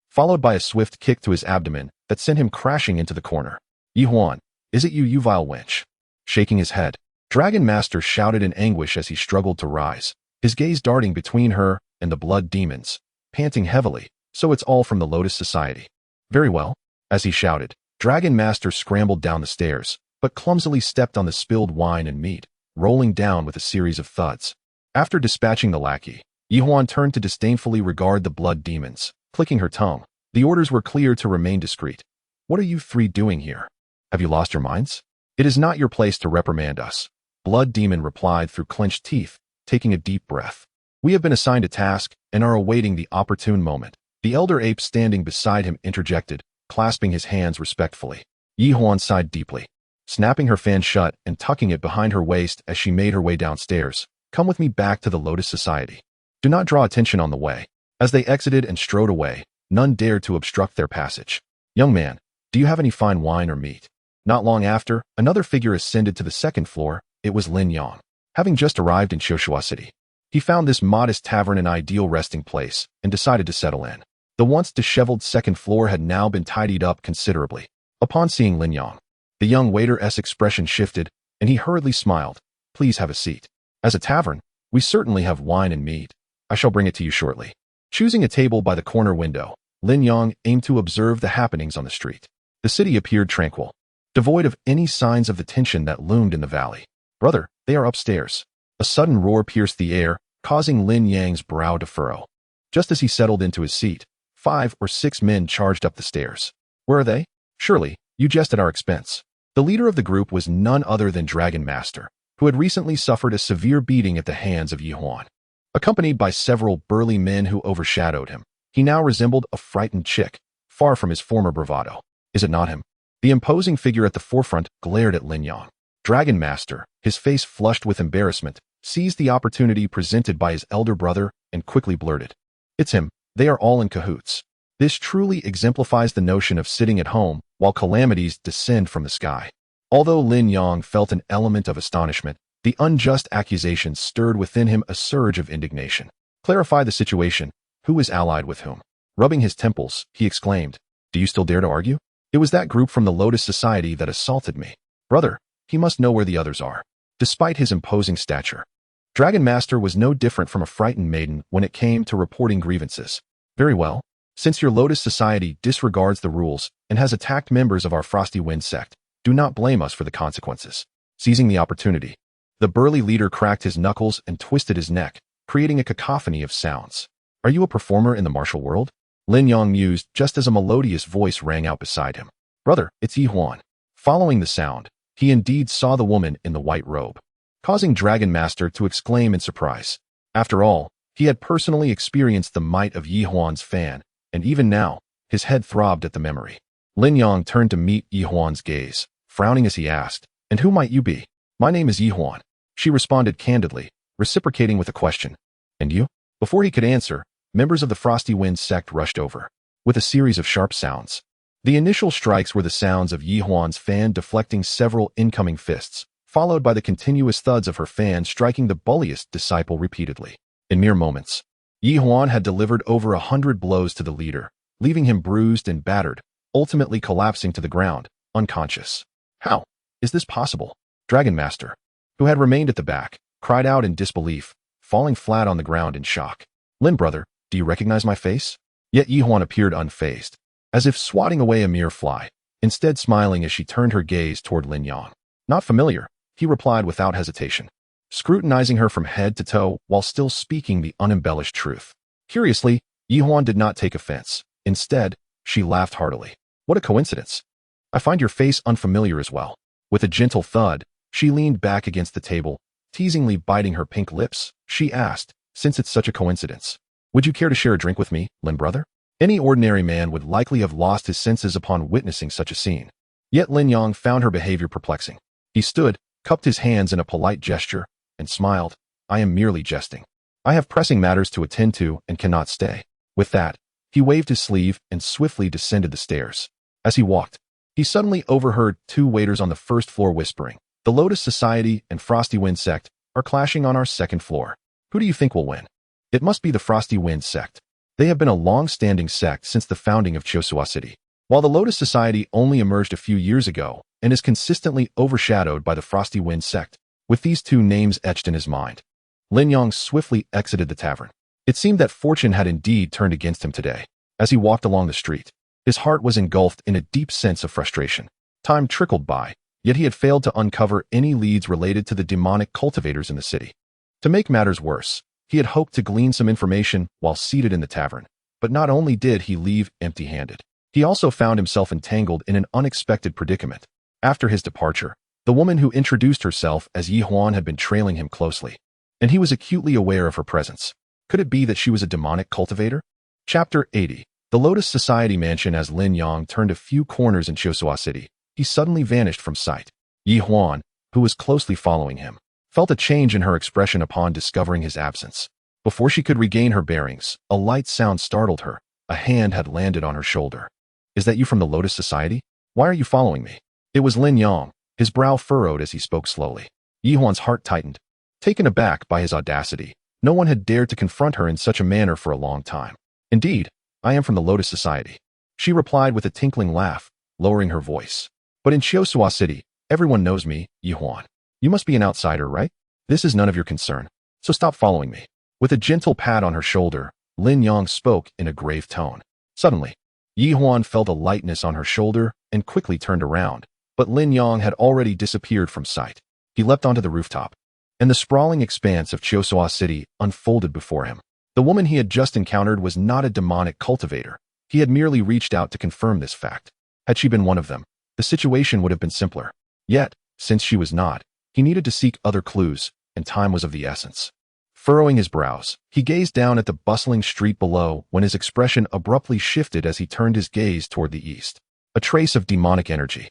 followed by a swift kick to his abdomen that sent him crashing into the corner. "Yi Huan, is it you, you vile wench?" Shaking his head, Dragon Master shouted in anguish as he struggled to rise, his gaze darting between her and the blood demons, panting heavily. "So it's all from the Lotus Society." "Very well." As he shouted, Dragon Master scrambled down the stairs, but clumsily stepped on the spilled wine and meat, rolling down with a series of thuds. After dispatching the lackey, Yi Huan turned to disdainfully regard the blood demons, clicking her tongue. The orders were clear to remain discreet. "What are you 3 doing here? Have you lost your minds?" "It is not your place to reprimand us," Blood Demon replied through clenched teeth, taking a deep breath. "We have been assigned a task and are awaiting the opportune moment." The elder ape standing beside him interjected, clasping his hands respectfully. Yi Huan sighed deeply, snapping her fan shut and tucking it behind her waist as she made her way downstairs. "Come with me back to the Lotus Society. Do not draw attention on the way." As they exited and strode away, none dared to obstruct their passage. "Young man, do you have any fine wine or meat?" Not long after, another figure ascended to the second floor. It was Lin Yang. Having just arrived in Xiushua City, he found this modest tavern an ideal resting place and decided to settle in. The once disheveled second floor had now been tidied up considerably. Upon seeing Lin Yang, the young waiter's expression shifted, and he hurriedly smiled. "Please have a seat. As a tavern, we certainly have wine and meat. I shall bring it to you shortly." Choosing a table by the corner window, Lin Yang aimed to observe the happenings on the street. The city appeared tranquil, devoid of any signs of the tension that loomed in the valley. "Brother, they are upstairs." A sudden roar pierced the air, causing Lin Yang's brow to furrow. Just as he settled into his seat, 5 or 6 men charged up the stairs. "Where are they? Surely, you jest at our expense." The leader of the group was none other than Dragon Master, who had recently suffered a severe beating at the hands of Yi Huan. Accompanied by several burly men who overshadowed him, he now resembled a frightened chick, far from his former bravado. "Is it not him?" The imposing figure at the forefront glared at Lin Yang. Dragon Master, his face flushed with embarrassment, seized the opportunity presented by his elder brother and quickly blurted, "It's him. They are all in cahoots." This truly exemplifies the notion of sitting at home while calamities descend from the sky. Although Lin Yang felt an element of astonishment, the unjust accusation stirred within him a surge of indignation. "Clarify the situation. Who is allied with whom?" Rubbing his temples, he exclaimed, "Do you still dare to argue? It was that group from the Lotus Society that assaulted me." "Brother, he must know where the others are." Despite his imposing stature, Dragon Master was no different from a frightened maiden when it came to reporting grievances. "Very well. Since your Lotus Society disregards the rules and has attacked members of our Frosty Wind sect, do not blame us for the consequences." Seizing the opportunity, the burly leader cracked his knuckles and twisted his neck, creating a cacophony of sounds. "Are you a performer in the martial world?" Lin Yang mused just as a melodious voice rang out beside him. "Brother, it's Yi Huan." Following the sound, he indeed saw the woman in the white robe, causing Dragon Master to exclaim in surprise. After all, he had personally experienced the might of Yi Huan's fan, and even now, his head throbbed at the memory. Lin Yang turned to meet Yi Huan's gaze, frowning as he asked, And who might you be? My name is Huan. She responded candidly, reciprocating with a question. And you? Before he could answer, members of the Frosty Wind sect rushed over, with a series of sharp sounds. The initial strikes were the sounds of Huan's fan deflecting several incoming fists, followed by the continuous thuds of her fan striking the bulliest disciple repeatedly. In mere moments, Huan had delivered over 100 blows to the leader, leaving him bruised and battered, ultimately collapsing to the ground, unconscious. How is this possible? Dragon Master, who had remained at the back, cried out in disbelief, falling flat on the ground in shock. Lin brother, do you recognize my face? Yet Huan appeared unfazed, as if swatting away a mere fly, instead smiling as she turned her gaze toward Lin Yang. Not familiar, he replied without hesitation, scrutinizing her from head to toe while still speaking the unembellished truth. Curiously, Huan did not take offense. Instead, she laughed heartily. What a coincidence. I find your face unfamiliar as well. With a gentle thud, she leaned back against the table, teasingly biting her pink lips. She asked, since it's such a coincidence, would you care to share a drink with me, Lin brother? Any ordinary man would likely have lost his senses upon witnessing such a scene. Yet Lin Yang found her behavior perplexing. He stood, cupped his hands in a polite gesture, and smiled. I am merely jesting. I have pressing matters to attend to and cannot stay. With that, he waved his sleeve and swiftly descended the stairs. As he walked, he suddenly overheard two waiters on the first floor whispering, the Lotus Society and Frosty Wind sect are clashing on our second floor. Who do you think will win? It must be the Frosty Wind sect. They have been a long-standing sect since the founding of Chosua City, while the Lotus Society only emerged a few years ago and is consistently overshadowed by the Frosty Wind sect. With these two names etched in his mind, Lin Yang swiftly exited the tavern. It seemed that fortune had indeed turned against him today. As he walked along the street, his heart was engulfed in a deep sense of frustration. Time trickled by, yet he had failed to uncover any leads related to the demonic cultivators in the city. To make matters worse, he had hoped to glean some information while seated in the tavern, but not only did he leave empty-handed, he also found himself entangled in an unexpected predicament. After his departure, the woman who introduced herself as Huan had been trailing him closely, and he was acutely aware of her presence. Could it be that she was a demonic cultivator? Chapter 80. The Lotus Society mansion. As Lin Yang turned a few corners in Chosua City, he suddenly vanished from sight. Huan, who was closely following him, felt a change in her expression upon discovering his absence. Before she could regain her bearings, a light sound startled her. A hand had landed on her shoulder. Is that you from the Lotus Society? Why are you following me? It was Lin Yang, his brow furrowed as he spoke slowly. Huan's heart tightened. Taken aback by his audacity, no one had dared to confront her in such a manner for a long time. Indeed, I am from the Lotus Society, she replied with a tinkling laugh, lowering her voice. But in Chosua City, everyone knows me, Huan. You must be an outsider, right? This is none of your concern, so stop following me. With a gentle pat on her shoulder, Lin Yang spoke in a grave tone. Suddenly, Huan felt a lightness on her shoulder and quickly turned around, but Lin Yang had already disappeared from sight. He leapt onto the rooftop, and the sprawling expanse of Chosua City unfolded before him. The woman he had just encountered was not a demonic cultivator. He had merely reached out to confirm this fact. Had she been one of them, the situation would have been simpler. Yet, since she was not, he needed to seek other clues, and time was of the essence. Furrowing his brows, he gazed down at the bustling street below when his expression abruptly shifted as he turned his gaze toward the east. A trace of demonic energy.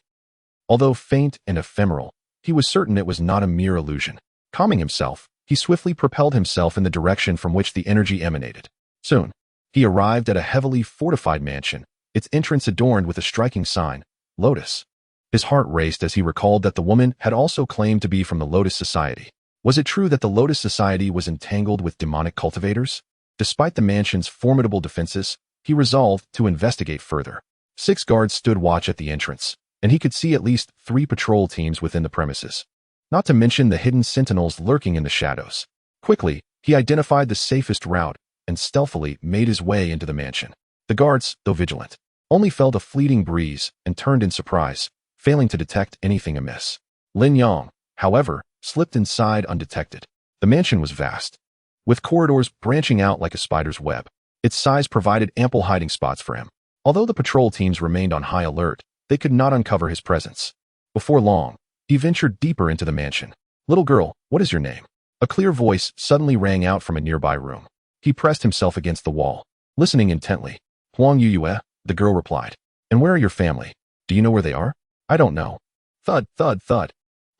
Although faint and ephemeral, he was certain it was not a mere illusion. Calming himself, he swiftly propelled himself in the direction from which the energy emanated. Soon, he arrived at a heavily fortified mansion, its entrance adorned with a striking sign, Lotus. His heart raced as he recalled that the woman had also claimed to be from the Lotus Society. Was it true that the Lotus Society was entangled with demonic cultivators? Despite the mansion's formidable defenses, he resolved to investigate further. 6 guards stood watch at the entrance, and he could see at least 3 patrol teams within the premises. Not to mention the hidden sentinels lurking in the shadows. Quickly, he identified the safest route and stealthily made his way into the mansion. The guards, though vigilant, only felt a fleeting breeze and turned in surprise, failing to detect anything amiss. Lin Yang, however, slipped inside undetected. The mansion was vast, with corridors branching out like a spider's web. Its size provided ample hiding spots for him. Although the patrol teams remained on high alert, they could not uncover his presence. Before long, he ventured deeper into the mansion. Little girl, what is your name? A clear voice suddenly rang out from a nearby room. He pressed himself against the wall, listening intently. Huang Yue, the girl replied. And where are your family? Do you know where they are? I don't know. Thud, thud, thud.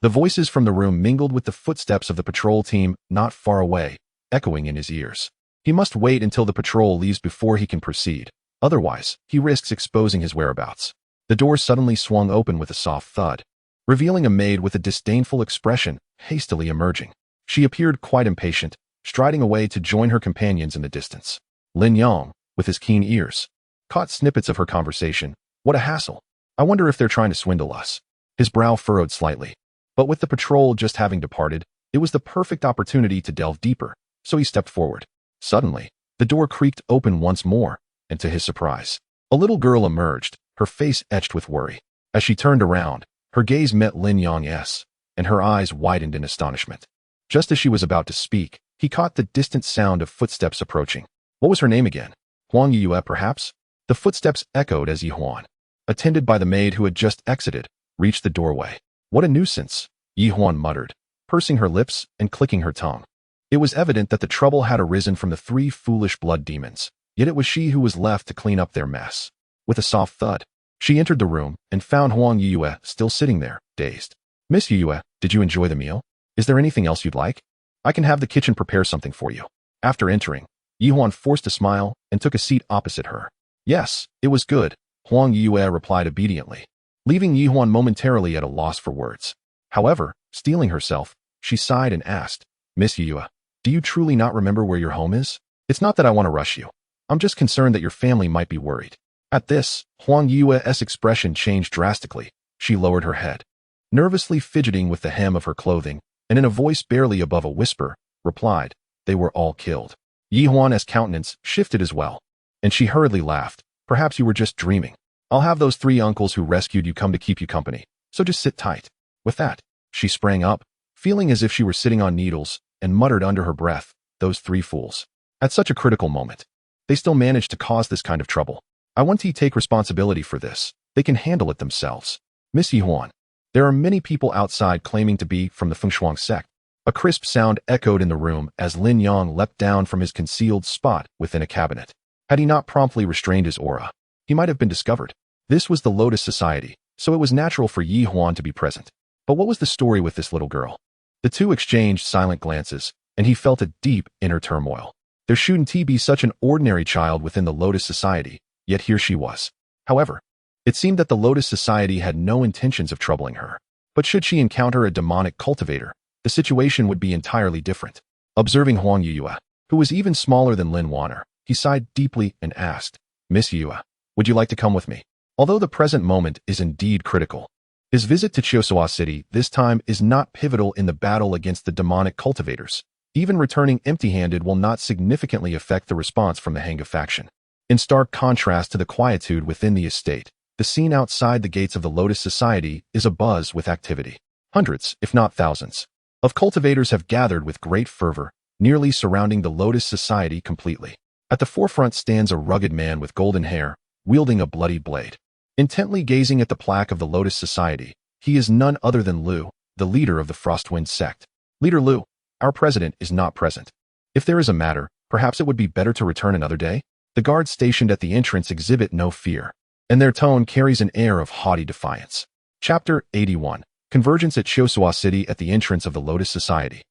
The voices from the room mingled with the footsteps of the patrol team not far away, echoing in his ears. He must wait until the patrol leaves before he can proceed. Otherwise, he risks exposing his whereabouts. The door suddenly swung open with a soft thud, revealing a maid with a disdainful expression hastily emerging. She appeared quite impatient, striding away to join her companions in the distance. Lin Yang, with his keen ears, caught snippets of her conversation. What a hassle. I wonder if they're trying to swindle us. His brow furrowed slightly. But with the patrol just having departed, it was the perfect opportunity to delve deeper, so he stepped forward. Suddenly, the door creaked open once more, and to his surprise, a little girl emerged, her face etched with worry. As she turned around, her gaze met Lin Yang's, and her eyes widened in astonishment. Just as she was about to speak, he caught the distant sound of footsteps approaching. What was her name again? Huang Yue, perhaps? The footsteps echoed as Yihuan, attended by the maid who had just exited, reached the doorway. What a nuisance, Yihuan muttered, pursing her lips and clicking her tongue. It was evident that the trouble had arisen from the three foolish blood demons, yet it was she who was left to clean up their mess. With a soft thud, she entered the room and found Huang Yue still sitting there, dazed. Miss Yue, did you enjoy the meal? Is there anything else you'd like? I can have the kitchen prepare something for you. After entering, Yihuan forced a smile and took a seat opposite her. Yes, it was good, Huang Yue replied obediently, leaving Yihuan momentarily at a loss for words. However, steeling herself, she sighed and asked, Miss Yue, do you truly not remember where your home is? It's not that I want to rush you. I'm just concerned that your family might be worried. At this, Huang Yue's expression changed drastically. She lowered her head, nervously fidgeting with the hem of her clothing, and in a voice barely above a whisper, replied, they were all killed. Yihuan's countenance shifted as well, and she hurriedly laughed. Perhaps you were just dreaming. I'll have those 3 uncles who rescued you come to keep you company, so just sit tight. With that, she sprang up, feeling as if she were sitting on needles, and muttered under her breath, those 3 fools. At such a critical moment, they still managed to cause this kind of trouble. I want to take responsibility for this. They can handle it themselves. Miss Yihuan, there are many people outside claiming to be from the Fengshuang sect. A crisp sound echoed in the room as Lin Yang leapt down from his concealed spot within a cabinet. Had he not promptly restrained his aura, he might have been discovered. This was the Lotus Society, so it was natural for Yihuan to be present. But what was the story with this little girl? The two exchanged silent glances, and he felt a deep inner turmoil. There shouldn't be such an ordinary child within the Lotus Society, yet here she was. However, it seemed that the Lotus Society had no intentions of troubling her. But should she encounter a demonic cultivator, the situation would be entirely different. Observing Huang Yue, who was even smaller than Lin Wan'er, he sighed deeply and asked, Miss Yue, would you like to come with me? Although the present moment is indeed critical, his visit to Chiosua City this time is not pivotal in the battle against the demonic cultivators. Even returning empty-handed will not significantly affect the response from the Hanga faction. In stark contrast to the quietude within the estate, the scene outside the gates of the Lotus Society is abuzz with activity. Hundreds, if not thousands, of cultivators have gathered with great fervor, nearly surrounding the Lotus Society completely. At the forefront stands a rugged man with golden hair, wielding a bloody blade. Intently gazing at the plaque of the Lotus Society, he is none other than Lu, the leader of the Frostwind sect. Leader Lu, our president is not present. If there is a matter, perhaps it would be better to return another day? The guards stationed at the entrance exhibit no fear, and their tone carries an air of haughty defiance. Chapter 81. Convergence at Chiosua City at the entrance of the Lotus Society.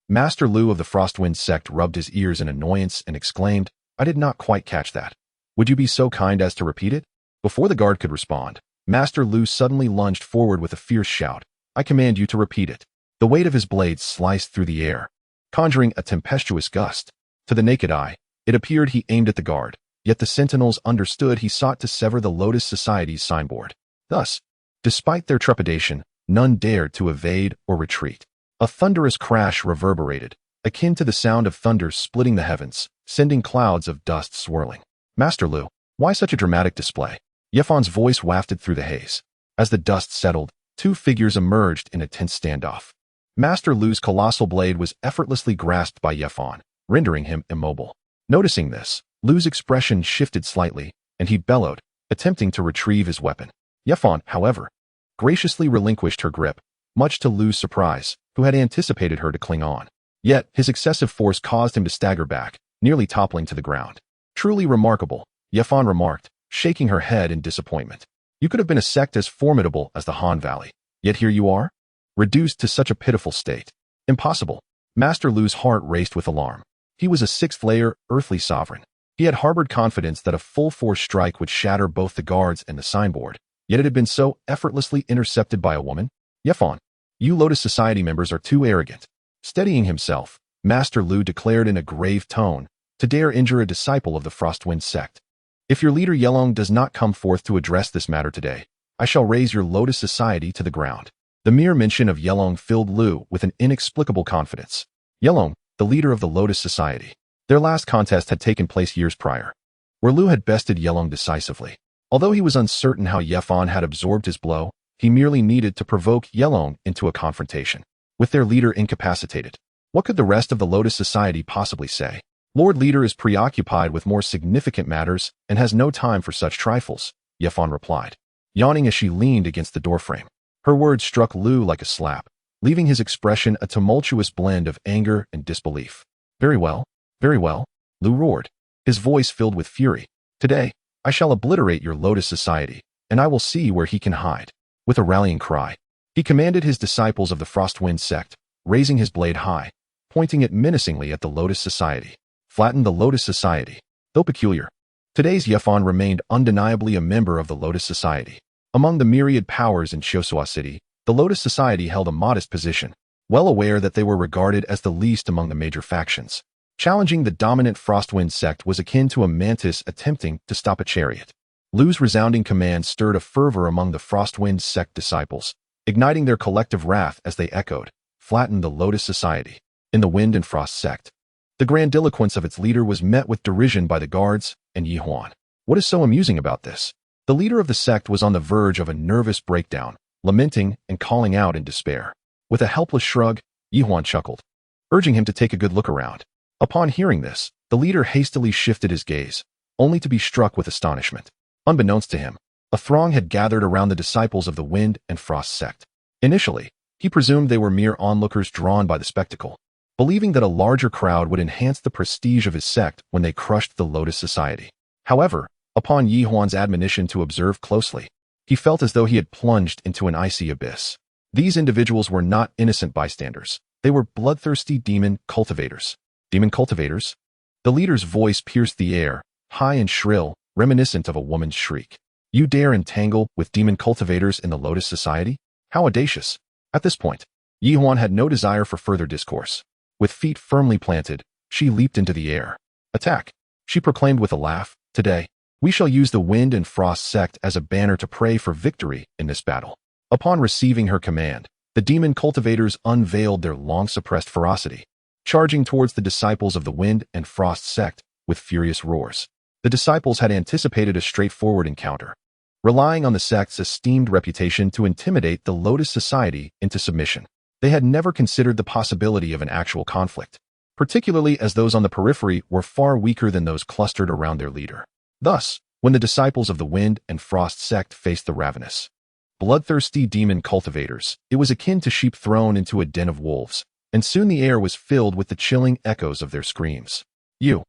Master Lu of the Frostwind sect rubbed his ears in annoyance and exclaimed, I did not quite catch that. Would you be so kind as to repeat it? Before the guard could respond, Master Lu suddenly lunged forward with a fierce shout. I command you to repeat it. The weight of his blade sliced through the air, conjuring a tempestuous gust. To the naked eye, it appeared he aimed at the guard, yet the sentinels understood he sought to sever the Lotus Society's signboard. Thus, despite their trepidation, none dared to evade or retreat. A thunderous crash reverberated, akin to the sound of thunder splitting the heavens, sending clouds of dust swirling. Master Lu, why such a dramatic display? Yefan's voice wafted through the haze. As the dust settled, 2 figures emerged in a tense standoff. Master Lu's colossal blade was effortlessly grasped by Yefan, rendering him immobile. Noticing this, Lu's expression shifted slightly, and he bellowed, attempting to retrieve his weapon. Yefan, however, graciously relinquished her grip, much to Lu's surprise, who had anticipated her to cling on. Yet, his excessive force caused him to stagger back, nearly toppling to the ground. Truly remarkable, Yefan remarked, shaking her head in disappointment. You could have been a sect as formidable as the Han Valley, yet here you are? reduced to such a pitiful state. Impossible. Master Lu's heart raced with alarm. He was a sixth-layer, earthly sovereign. He had harbored confidence that a full-force strike would shatter both the guards and the signboard, yet it had been so effortlessly intercepted by a woman. Yefan, you Lotus Society members are too arrogant. Steadying himself, Master Lu declared in a grave tone, to dare injure a disciple of the Frostwind sect. If your leader Yelong does not come forth to address this matter today, I shall raise your Lotus Society to the ground. The mere mention of Yelong filled Lu with an inexplicable confidence. Yelong, the leader of the Lotus Society. Their last contest had taken place years prior, where Lu had bested Yelong decisively. Although he was uncertain how Yefan had absorbed his blow, he merely needed to provoke Yelong into a confrontation. With their leader incapacitated, what could the rest of the Lotus Society possibly say? Lord Leader is preoccupied with more significant matters and has no time for such trifles, Yefan replied, yawning as she leaned against the doorframe. Her words struck Lu like a slap, leaving his expression a tumultuous blend of anger and disbelief. Very well, Lu roared, his voice filled with fury. Today, I shall obliterate your Lotus Society, and I will see where he can hide. With a rallying cry, he commanded his disciples of the Frostwind sect, raising his blade high, pointing it menacingly at the Lotus Society. Flatten the Lotus Society. Though peculiar, today's Yefan remained undeniably a member of the Lotus Society. Among the myriad powers in Chosua City, the Lotus Society held a modest position, well aware that they were regarded as the least among the major factions. Challenging the dominant Frostwind sect was akin to a mantis attempting to stop a chariot. Lu's resounding command stirred a fervor among the Frostwind sect disciples, igniting their collective wrath as they echoed, "Flatten the Lotus Society." In the Wind and Frost sect, the grandiloquence of its leader was met with derision by the guards and Yi Huan. What is so amusing about this? The leader of the sect was on the verge of a nervous breakdown, lamenting and calling out in despair. With a helpless shrug, Yi Huan chuckled, urging him to take a good look around. Upon hearing this, the leader hastily shifted his gaze, only to be struck with astonishment. Unbeknownst to him, a throng had gathered around the disciples of the Wind and Frost sect. Initially, he presumed they were mere onlookers drawn by the spectacle, believing that a larger crowd would enhance the prestige of his sect when they crushed the Lotus Society. However, upon Yi Huan's admonition to observe closely, he felt as though he had plunged into an icy abyss. These individuals were not innocent bystanders. They were bloodthirsty demon cultivators. Demon cultivators? The leader's voice pierced the air, high and shrill, reminiscent of a woman's shriek. You dare entangle with demon cultivators in the Lotus Society? How audacious! At this point, Yi Huan had no desire for further discourse. With feet firmly planted, she leaped into the air. Attack! She proclaimed with a laugh. Today, we shall use the Wind and Frost sect as a banner to pray for victory in this battle. Upon receiving her command, the demon cultivators unveiled their long-suppressed ferocity, charging towards the disciples of the Wind and Frost sect with furious roars. The disciples had anticipated a straightforward encounter, relying on the sect's esteemed reputation to intimidate the Lotus Society into submission. They had never considered the possibility of an actual conflict, particularly as those on the periphery were far weaker than those clustered around their leader. Thus, when the disciples of the Wind and Frost sect faced the ravenous, bloodthirsty demon cultivators, it was akin to sheep thrown into a den of wolves, and soon the air was filled with the chilling echoes of their screams. You.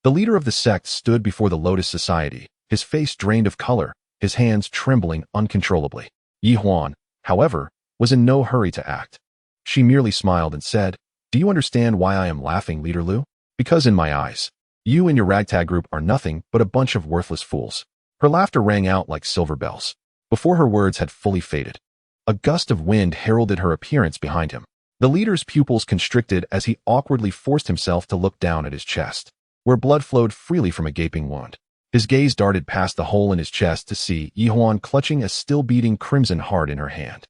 The leader of the sect stood before the Lotus Society, his face drained of color, his hands trembling uncontrollably. Yi Huan, however, was in no hurry to act. She merely smiled and said, "Do you understand why I am laughing, Leader Lu? Because in my eyes, you and your ragtag group are nothing but a bunch of worthless fools." Her laughter rang out like silver bells. Before her words had fully faded, a gust of wind heralded her appearance behind him. The leader's pupils constricted as he awkwardly forced himself to look down at his chest, where blood flowed freely from a gaping wound. His gaze darted past the hole in his chest to see Yi Huan clutching a still-beating crimson heart in her hand.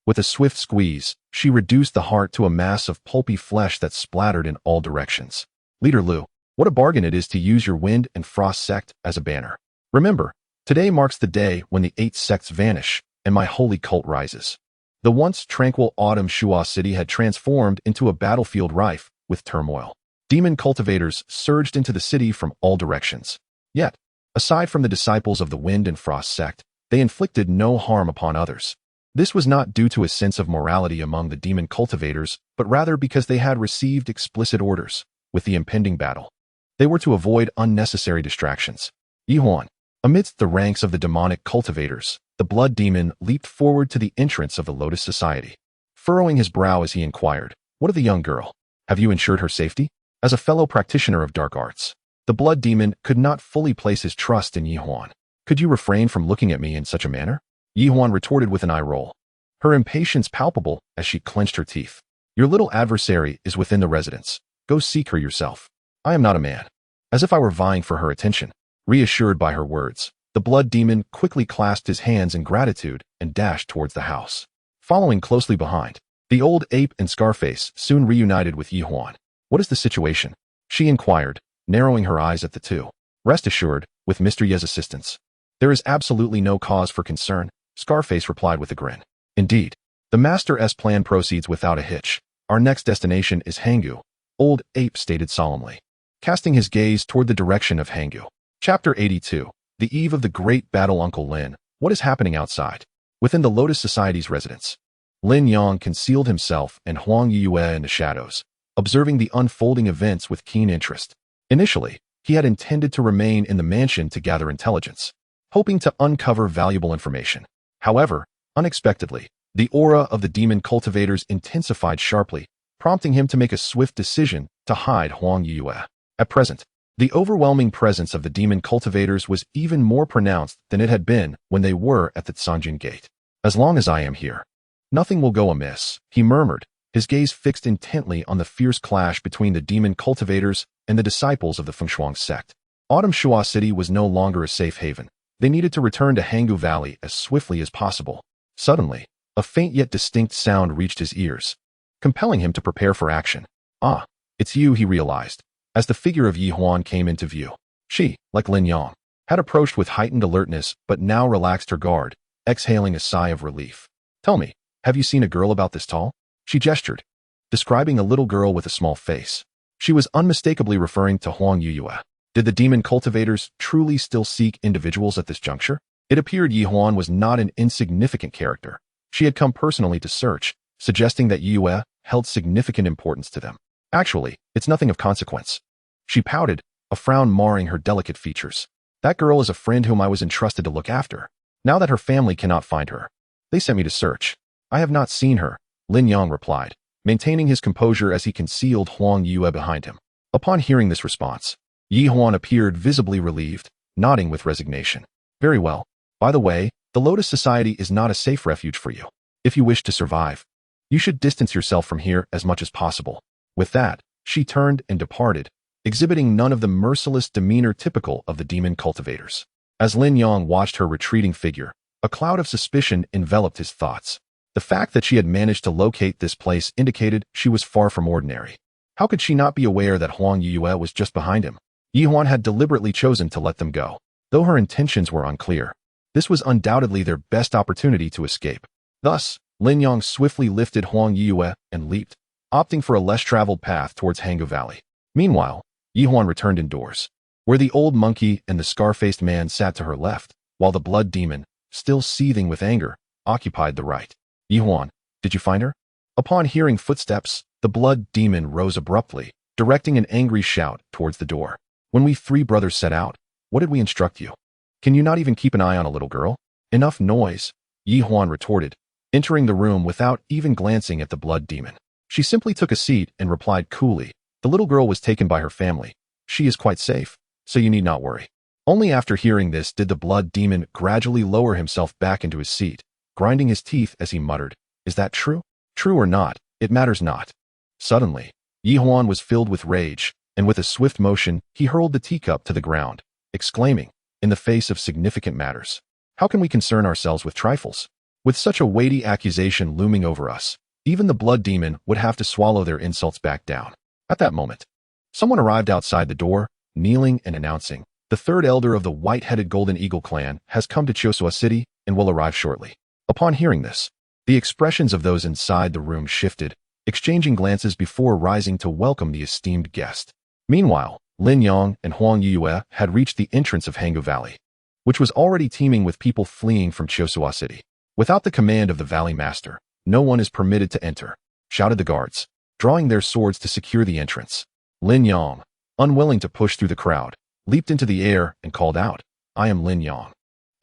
With a swift squeeze, she reduced the heart to a mass of pulpy flesh that splattered in all directions. Leader Lu, what a bargain it is to use your Wind and Frost sect as a banner. Remember, today marks the day when the 8 sects vanish and my holy cult rises. The once tranquil autumn Chosua City had transformed into a battlefield rife with turmoil. Demon cultivators surged into the city from all directions. Yet, aside from the disciples of the Wind and Frost sect, they inflicted no harm upon others. This was not due to a sense of morality among the demon cultivators, but rather because they had received explicit orders. With the impending battle, they were to avoid unnecessary distractions. Yi Huan, amidst the ranks of the demonic cultivators, the blood demon leaped forward to the entrance of the Lotus Society. furrowing his brow as he inquired, "What of the young girl? Have you ensured her safety?" As a fellow practitioner of dark arts, the blood demon could not fully place his trust in Yi Huan. "Could you refrain from looking at me in such a manner?" Yi Huan retorted with an eye roll, her impatience palpable as she clenched her teeth. "Your little adversary is within the residence. Go seek her yourself. I am not a man." As if I were vying for her attention, reassured by her words, the blood demon quickly clasped his hands in gratitude and dashed towards the house. Following closely behind, the old ape and Scarface soon reunited with Yi Huan. "What is the situation?" she inquired, narrowing her eyes at the two. "Rest assured, with Mr. Ye's assistance, there is absolutely no cause for concern," Scarface replied with a grin. "Indeed, the Master's plan proceeds without a hitch. Our next destination is Hanggu," old ape stated solemnly, casting his gaze toward the direction of Hanggu. Chapter 82. The eve of the great battle. Uncle Lin, what is happening outside? Within the Lotus Society's residence, Lin Yang concealed himself and Huang Yue in the shadows, observing the unfolding events with keen interest. Initially, he had intended to remain in the mansion to gather intelligence, hoping to uncover valuable information. However, unexpectedly, the aura of the demon cultivators intensified sharply, prompting him to make a swift decision to hide Huang Yue. At present, the overwhelming presence of the demon cultivators was even more pronounced than it had been when they were at the Sanjin Gate. "As long as I am here, nothing will go amiss," he murmured, his gaze fixed intently on the fierce clash between the demon cultivators and the disciples of the Fengshuang sect. Autumn Shua City was no longer a safe haven. They needed to return to Hanggu Valley as swiftly as possible. Suddenly, a faint yet distinct sound reached his ears, compelling him to prepare for action. "Ah, it's you," he realized, as the figure of Yi Huan came into view. She, like Lin Yang, had approached with heightened alertness but now relaxed her guard, exhaling a sigh of relief. "Tell me, have you seen a girl about this tall?" She gestured, describing a little girl with a small face. She was unmistakably referring to Huang Yue. Did the demon cultivators truly still seek individuals at this juncture? It appeared Yi Huan was not an insignificant character. She had come personally to search, suggesting that Yue held significant importance to them. "Actually, it's nothing of consequence." She pouted, a frown marring her delicate features. "That girl is a friend whom I was entrusted to look after. Now that her family cannot find her, they sent me to search. I have not seen her," Lin Yang replied, maintaining his composure as he concealed Huang Yue behind him. Upon hearing this response, Yi Huan appeared visibly relieved, nodding with resignation. "Very well. By the way, the Lotus Society is not a safe refuge for you. If you wish to survive, you should distance yourself from here as much as possible." With that, she turned and departed, exhibiting none of the merciless demeanor typical of the demon cultivators. As Lin Yang watched her retreating figure, a cloud of suspicion enveloped his thoughts. The fact that she had managed to locate this place indicated she was far from ordinary. How could she not be aware that Huang Yue was just behind him? Yi Huan had deliberately chosen to let them go. Though her intentions were unclear, this was undoubtedly their best opportunity to escape. Thus, Lin Yang swiftly lifted Huang Yue and leaped, opting for a less traveled path towards Hanggu Valley. Meanwhile, Yi Huan returned indoors, where the old monkey and the scar-faced man sat to her left, while the blood demon, still seething with anger, occupied the right. "Yi Huan, did you find her?" Upon hearing footsteps, the blood demon rose abruptly, directing an angry shout towards the door. "When we three brothers set out, what did we instruct you? Can you not even keep an eye on a little girl?" "Enough noise," Yi Huan retorted, entering the room without even glancing at the blood demon. She simply took a seat and replied coolly, "The little girl was taken by her family. She is quite safe, so you need not worry." Only after hearing this did the blood demon gradually lower himself back into his seat, grinding his teeth as he muttered, "Is that true? True or not, it matters not." Suddenly, Yi Huan was filled with rage, and with a swift motion, he hurled the teacup to the ground, exclaiming, in the face of significant matters, "How can we concern ourselves with trifles? With such a weighty accusation looming over us, even the blood demon would have to swallow their insults back down." At that moment, someone arrived outside the door, kneeling and announcing, "The third elder of the white-headed Golden Eagle clan has come to Chosua City and will arrive shortly." Upon hearing this, the expressions of those inside the room shifted, exchanging glances before rising to welcome the esteemed guest. Meanwhile, Lin Yang and Huang Yue had reached the entrance of Hanggu Valley, which was already teeming with people fleeing from Chosua City. "Without the command of the Valley Master, no one is permitted to enter," shouted the guards, drawing their swords to secure the entrance. Lin Yang, unwilling to push through the crowd, leaped into the air and called out, "I am Lin Yang,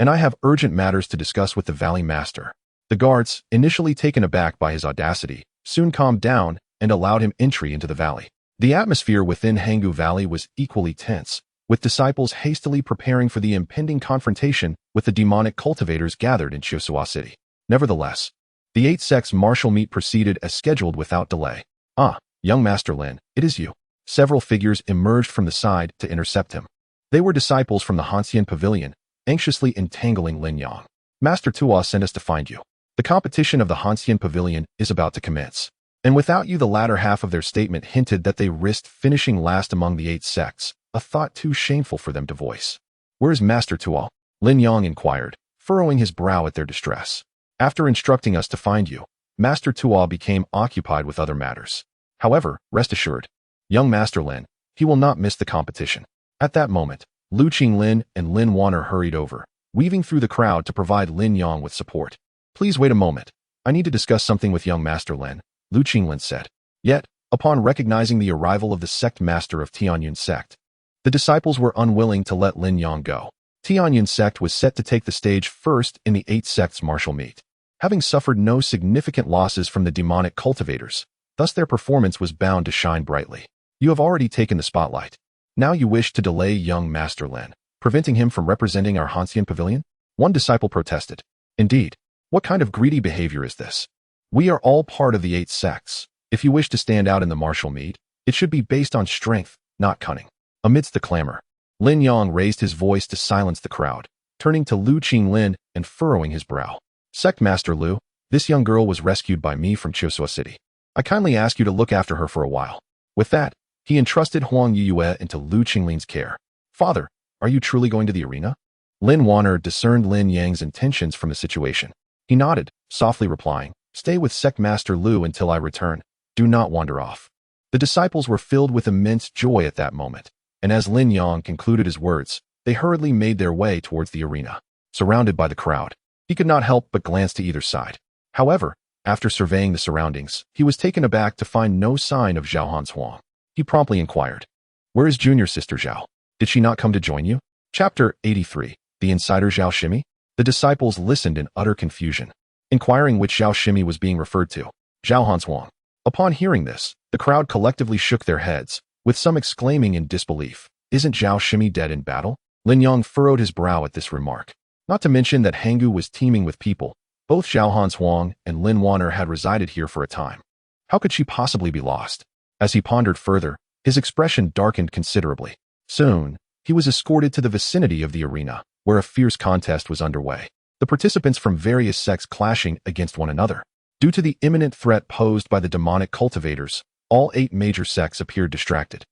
and I have urgent matters to discuss with the Valley Master." The guards, initially taken aback by his audacity, soon calmed down and allowed him entry into the valley. The atmosphere within Hanggu Valley was equally tense, with disciples hastily preparing for the impending confrontation with the demonic cultivators gathered in Chosua City. Nevertheless, the 8 sects martial meet proceeded as scheduled without delay. "Ah, young Master Lin, it is you." Several figures emerged from the side to intercept him. They were disciples from the Hanxian Pavilion, anxiously entangling Lin Yang. "Master Tuo sent us to find you. The competition of the Hanxian Pavilion is about to commence." And without you, the latter half of their statement hinted that they risked finishing last among the 8 sects, a thought too shameful for them to voice. "Where is Master Tuo?" Lin Yang inquired, furrowing his brow at their distress. "After instructing us to find you, Master Tuo became occupied with other matters. However, rest assured, young Master Lin, he will not miss the competition." At that moment, Lu Qinglin and Lin Wan'er hurried over, weaving through the crowd to provide Lin Yang with support. "Please wait a moment. I need to discuss something with young Master Lin," Lu Qinglin said. Yet, upon recognizing the arrival of the sect master of Tianyun sect, the disciples were unwilling to let Lin Yang go. Tianyun sect was set to take the stage first in the 8 sects martial meet, having suffered no significant losses from the demonic cultivators. Thus their performance was bound to shine brightly. "You have already taken the spotlight. Now you wish to delay young Master Lin, preventing him from representing our Hanxian Pavilion?" One disciple protested. "Indeed, what kind of greedy behavior is this? We are all part of the 8 sects. If you wish to stand out in the martial meet, it should be based on strength, not cunning." Amidst the clamor, Lin Yang raised his voice to silence the crowd, turning to Lu Qinglin and furrowing his brow. "Sect Master Lu, this young girl was rescued by me from Chosua City. I kindly ask you to look after her for a while." With that, he entrusted Huang Yue into Lu Qinglin's care. "Father, are you truly going to the arena?" Lin Wan'er discerned Lin Yang's intentions from the situation. He nodded, softly replying, "Stay with Sect Master Lu until I return. Do not wander off." The disciples were filled with immense joy at that moment, and as Lin Yang concluded his words, they hurriedly made their way towards the arena. Surrounded by the crowd, he could not help but glance to either side. However, after surveying the surroundings, he was taken aback to find no sign of Zhao Han's Huang. He promptly inquired, "Where is junior sister Zhao? Did she not come to join you?" Chapter 83, The Insider Zhao Shimi? The disciples listened in utter confusion, inquiring which Zhao Shimi was being referred to. Zhao Han's Huang. Upon hearing this, the crowd collectively shook their heads, with some exclaiming in disbelief, "Isn't Zhao Shimi dead in battle?" Lin Yang furrowed his brow at this remark. Not to mention that Hanggu was teeming with people. Both Zhao Han's Huang and Lin Wan'er had resided here for a time. How could she possibly be lost? As he pondered further, his expression darkened considerably. Soon, he was escorted to the vicinity of the arena, where a fierce contest was underway, the participants from various sects clashing against one another. Due to the imminent threat posed by the demonic cultivators, all 8 major sects appeared distracted,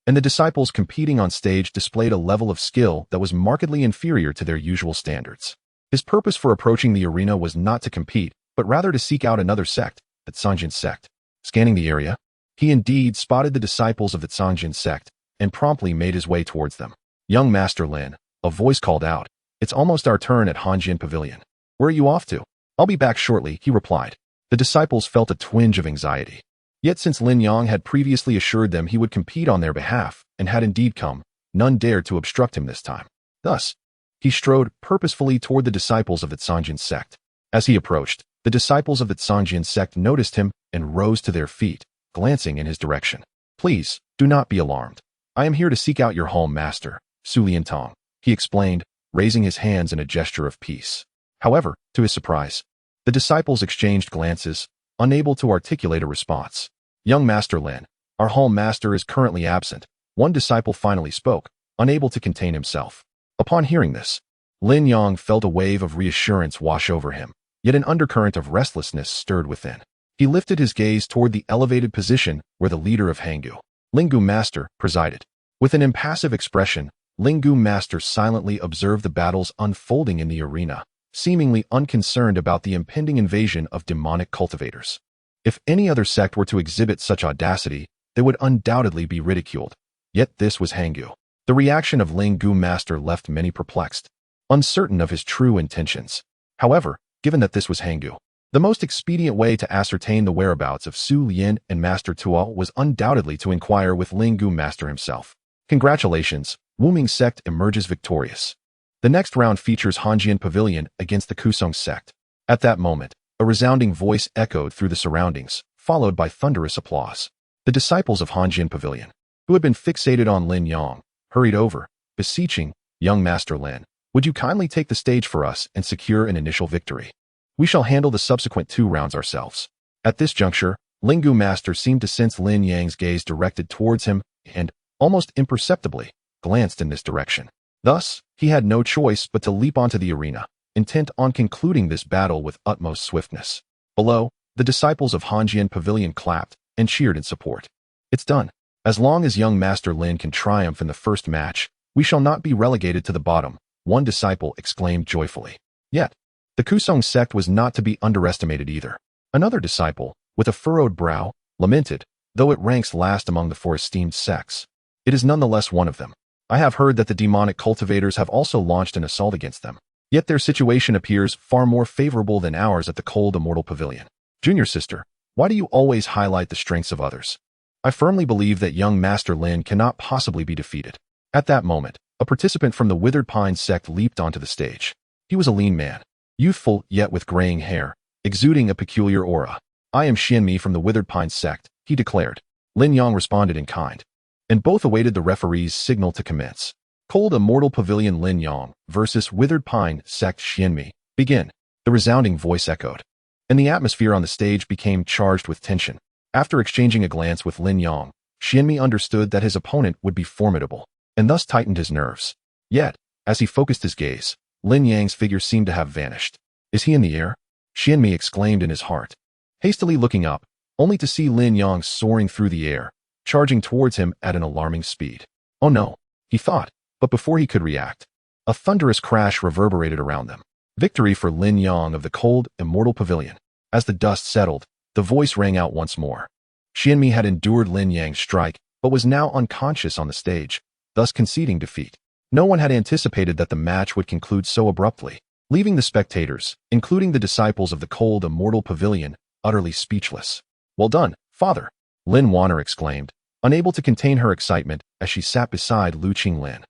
and the disciples competing on stage displayed a level of skill that was markedly inferior to their usual standards. His purpose for approaching the arena was not to compete, but rather to seek out another sect, the Tsangjin sect. Scanning the area, he indeed spotted the disciples of the Tsangjin sect and promptly made his way towards them. "Young Master Lin," a voice called out, "it's almost our turn at Hanjian Pavilion. Where are you off to?" "I'll be back shortly," he replied. The disciples felt a twinge of anxiety. Yet since Lin Yang had previously assured them he would compete on their behalf, and had indeed come, none dared to obstruct him this time. Thus, he strode purposefully toward the disciples of the Tsangjin sect. As he approached, the disciples of the Tsangjin sect noticed him and rose to their feet, glancing in his direction. "Please, do not be alarmed. I am here to seek out your home master, Su Liantong," he explained, raising his hands in a gesture of peace. However, to his surprise, the disciples exchanged glances, unable to articulate a response. "Young Master Lin, our home master is currently absent," one disciple finally spoke, unable to contain himself. Upon hearing this, Lin Yang felt a wave of reassurance wash over him, yet an undercurrent of restlessness stirred within. He lifted his gaze toward the elevated position where the leader of Hanggu, Linggu Master, presided. With an impassive expression, Linggu Master silently observed the battles unfolding in the arena, seemingly unconcerned about the impending invasion of demonic cultivators. If any other sect were to exhibit such audacity, they would undoubtedly be ridiculed. Yet this was Hanggu. The reaction of Linggu Master left many perplexed, uncertain of his true intentions. However, given that this was Hanggu, the most expedient way to ascertain the whereabouts of Su Lian and Master Tuo was undoubtedly to inquire with Linggu Master himself. Congratulations, Wuming sect emerges victorious. The next round features Hanjian Pavilion against the Kusong sect. At that moment, A resounding voice echoed through the surroundings, followed by thunderous applause. The disciples of Hanjian Pavilion, who had been fixated on Lin Yang, hurried over, beseeching, "Young Master Lin, would you kindly take the stage for us and secure an initial victory? We shall handle the subsequent 2 rounds ourselves." At this juncture, Lingu Master seemed to sense Lin Yang's gaze directed towards him and, almost imperceptibly, glanced in this direction. Thus, he had no choice but to leap onto the arena, intent on concluding this battle with utmost swiftness. Below, the disciples of Hanjian Pavilion clapped and cheered in support. "It's done. As long as young Master Lin can triumph in the first match, we shall not be relegated to the bottom," one disciple exclaimed joyfully. Yet, the Kusong sect was not to be underestimated either. Another disciple, with a furrowed brow, lamented, "Though it ranks last among the 4 esteemed sects, it is nonetheless one of them. I have heard that the demonic cultivators have also launched an assault against them. Yet their situation appears far more favorable than ours at the cold immortal pavilion. Junior sister, why do you always highlight the strengths of others? I firmly believe that young Master Lin cannot possibly be defeated." At that moment, a participant from the Withered Pine sect leaped onto the stage. He was a lean man, youthful yet with graying hair, exuding a peculiar aura. "I am Xianmi from the Withered Pine sect," he declared. Lin Yang responded in kind, and both awaited the referee's signal to commence. Cold Immortal Pavilion Lin Yang versus Withered Pine Sect Xianmi. Begin. The resounding voice echoed, and the atmosphere on the stage became charged with tension. After exchanging a glance with Lin Yang, Xianmi understood that his opponent would be formidable, and thus tightened his nerves. Yet, as he focused his gaze, Lin Yang's figure seemed to have vanished. "Is he in the air?" Xianmi exclaimed in his heart, hastily looking up, only to see Lin Yang soaring through the air, charging towards him at an alarming speed. "Oh no," he thought, but before he could react, a thunderous crash reverberated around them. Victory for Lin Yang of the cold, immortal pavilion. As the dust settled, the voice rang out once more. Xianmi had endured Lin Yang's strike, but was now unconscious on the stage, thus conceding defeat. No one had anticipated that the match would conclude so abruptly, leaving the spectators, including the disciples of the cold, immortal pavilion, utterly speechless. "Well done, father," Lin Wan'er exclaimed, unable to contain her excitement as she sat beside Lu Qinglin.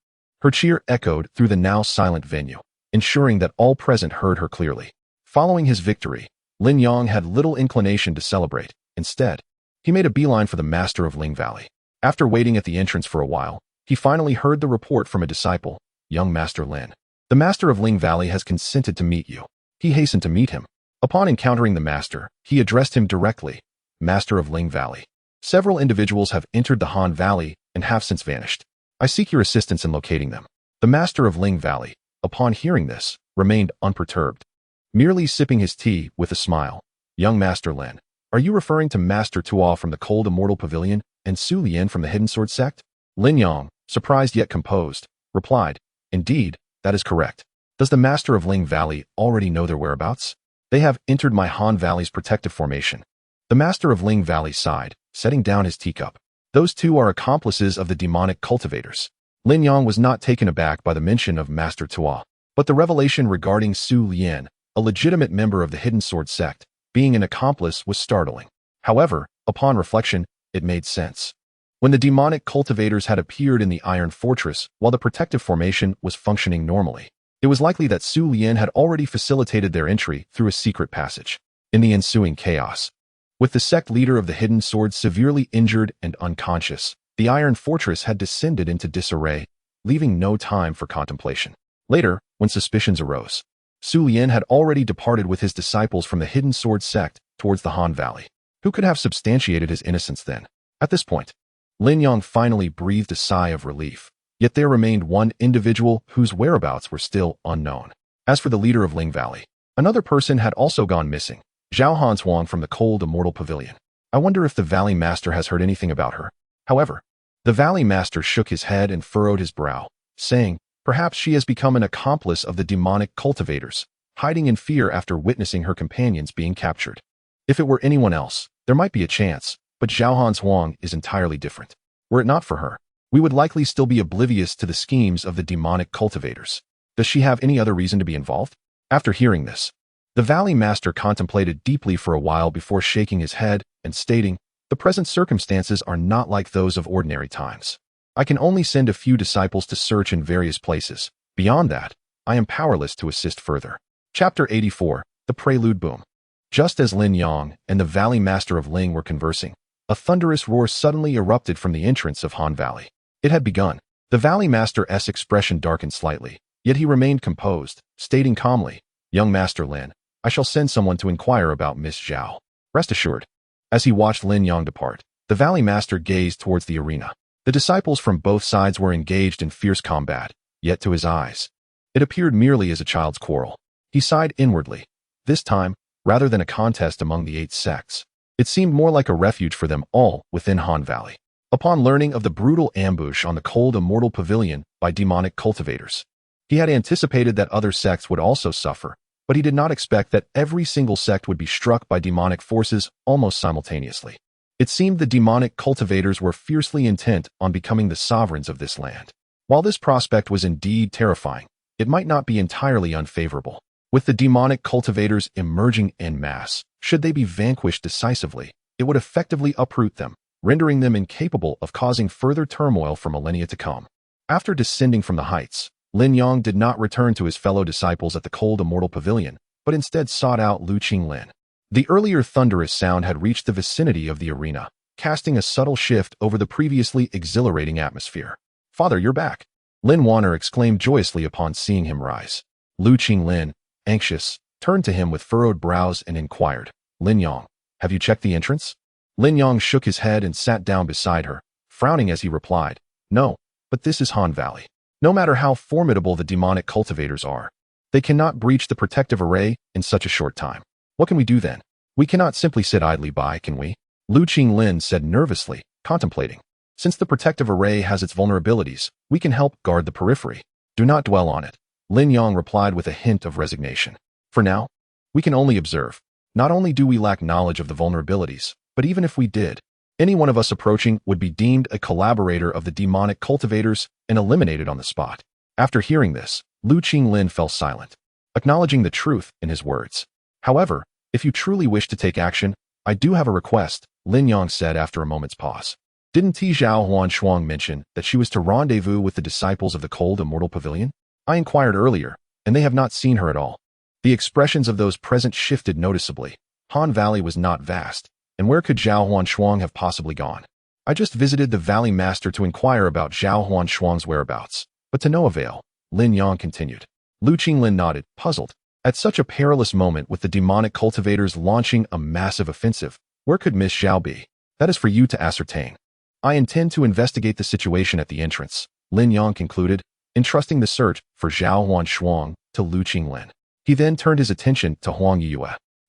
Her cheer echoed through the now silent venue, ensuring that all present heard her clearly. Following his victory, Lin Yang had little inclination to celebrate. Instead, he made a beeline for the master of Ling Valley. After waiting at the entrance for a while, he finally heard the report from a disciple, "Young Master Lin. The master of Ling Valley has consented to meet you." He hastened to meet him. Upon encountering the master, he addressed him directly, "Master of Ling Valley. Several individuals have entered the Han Valley and have since vanished. I seek your assistance in locating them." The master of Ling Valley, upon hearing this, remained unperturbed, merely sipping his tea with a smile. "Young Master Lin, are you referring to Master Tuo from the Cold Immortal Pavilion and Su Lian from the Hidden Sword Sect?" Lin Yang, surprised yet composed, replied, "Indeed, that is correct. Does the master of Ling Valley already know their whereabouts?" "They have entered my Han Valley's protective formation." The master of Ling Valley sighed, setting down his teacup. "Those 2 are accomplices of the demonic cultivators." Lin Yang was not taken aback by the mention of Master Tuo, but the revelation regarding Su Lian, a legitimate member of the Hidden Sword Sect, being an accomplice was startling. However, upon reflection, it made sense. When the demonic cultivators had appeared in the Iron Fortress while the protective formation was functioning normally, it was likely that Su Lian had already facilitated their entry through a secret passage. In the ensuing chaos, with the sect leader of the Hidden Sword severely injured and unconscious, the Iron Fortress had descended into disarray, leaving no time for contemplation. Later, when suspicions arose, Su Lian had already departed with his disciples from the Hidden Sword sect towards the Han Valley. Who could have substantiated his innocence then? At this point, Lin Yang finally breathed a sigh of relief, yet there remained one individual whose whereabouts were still unknown. As for the leader of Ling Valley, another person had also gone missing, Zhao Hanshuang from the Cold Immortal Pavilion. I wonder if the Valley Master has heard anything about her. However, the Valley Master shook his head and furrowed his brow, saying, "Perhaps she has become an accomplice of the demonic cultivators, hiding in fear after witnessing her companions being captured. If it were anyone else, there might be a chance, but Zhao Hanshuang is entirely different. Were it not for her, we would likely still be oblivious to the schemes of the demonic cultivators. Does she have any other reason to be involved?" After hearing this, the Valley Master contemplated deeply for a while before shaking his head and stating, "The present circumstances are not like those of ordinary times. I can only send a few disciples to search in various places. Beyond that, I am powerless to assist further." Chapter 84, The Prelude Boom. Just as Lin Yang and the Valley Master of Ling were conversing, a thunderous roar suddenly erupted from the entrance of Han Valley. It had begun. The Valley Master's expression darkened slightly, yet he remained composed, stating calmly, "Young Master Lin, I shall send someone to inquire about Miss Zhao. Rest assured." As he watched Lin Yang depart, the Valley Master gazed towards the arena. The disciples from both sides were engaged in fierce combat, yet to his eyes, it appeared merely as a child's quarrel. He sighed inwardly. This time, rather than a contest among the 8 sects, it seemed more like a refuge for them all within Han Valley. Upon learning of the brutal ambush on the cold immortal pavilion by demonic cultivators, he had anticipated that other sects would also suffer, but he did not expect that every single sect would be struck by demonic forces almost simultaneously. It seemed the demonic cultivators were fiercely intent on becoming the sovereigns of this land. While this prospect was indeed terrifying, it might not be entirely unfavorable. With the demonic cultivators emerging en masse, should they be vanquished decisively, it would effectively uproot them, rendering them incapable of causing further turmoil for millennia to come. After descending from the heights, Lin Yang did not return to his fellow disciples at the cold immortal pavilion, but instead sought out Lu Qinglin. The earlier thunderous sound had reached the vicinity of the arena, casting a subtle shift over the previously exhilarating atmosphere. "Father, you're back!" Lin Wan'er exclaimed joyously upon seeing him rise. Lu Qinglin, anxious, turned to him with furrowed brows and inquired, "Lin Yang, have you checked the entrance?" Lin Yang shook his head and sat down beside her, frowning as he replied, "No, but this is Han Valley. No matter how formidable the demonic cultivators are, they cannot breach the protective array in such a short time. What can we do then? We cannot simply sit idly by, can we?" Lu Qinglin said nervously, contemplating. "Since the protective array has its vulnerabilities, we can help guard the periphery. Do not dwell on it," Lin Yang replied with a hint of resignation. "For now, we can only observe. Not only do we lack knowledge of the vulnerabilities, but even if we did, any one of us approaching would be deemed a collaborator of the demonic cultivators and eliminated on the spot." After hearing this, Lu Qinglin fell silent, acknowledging the truth in his words. "However, if you truly wish to take action, I do have a request," Lin Yang said after a moment's pause. "Didn't Zhao Huanshuang mention that she was to rendezvous with the disciples of the cold immortal pavilion? I inquired earlier, and they have not seen her at all." The expressions of those present shifted noticeably. Han Valley was not vast, and where could Zhao Huanshuang have possibly gone? "I just visited the Valley Master to inquire about Zhao Huanshuang's whereabouts, but to no avail," Lin Yang continued. Lu Qinglin nodded, puzzled. At such a perilous moment with the demonic cultivators launching a massive offensive, where could Miss Zhao be? "That is for you to ascertain. I intend to investigate the situation at the entrance," Lin Yang concluded, entrusting the search for Zhao Huanshuang to Lu Qinglin. He then turned his attention to Huang Yue,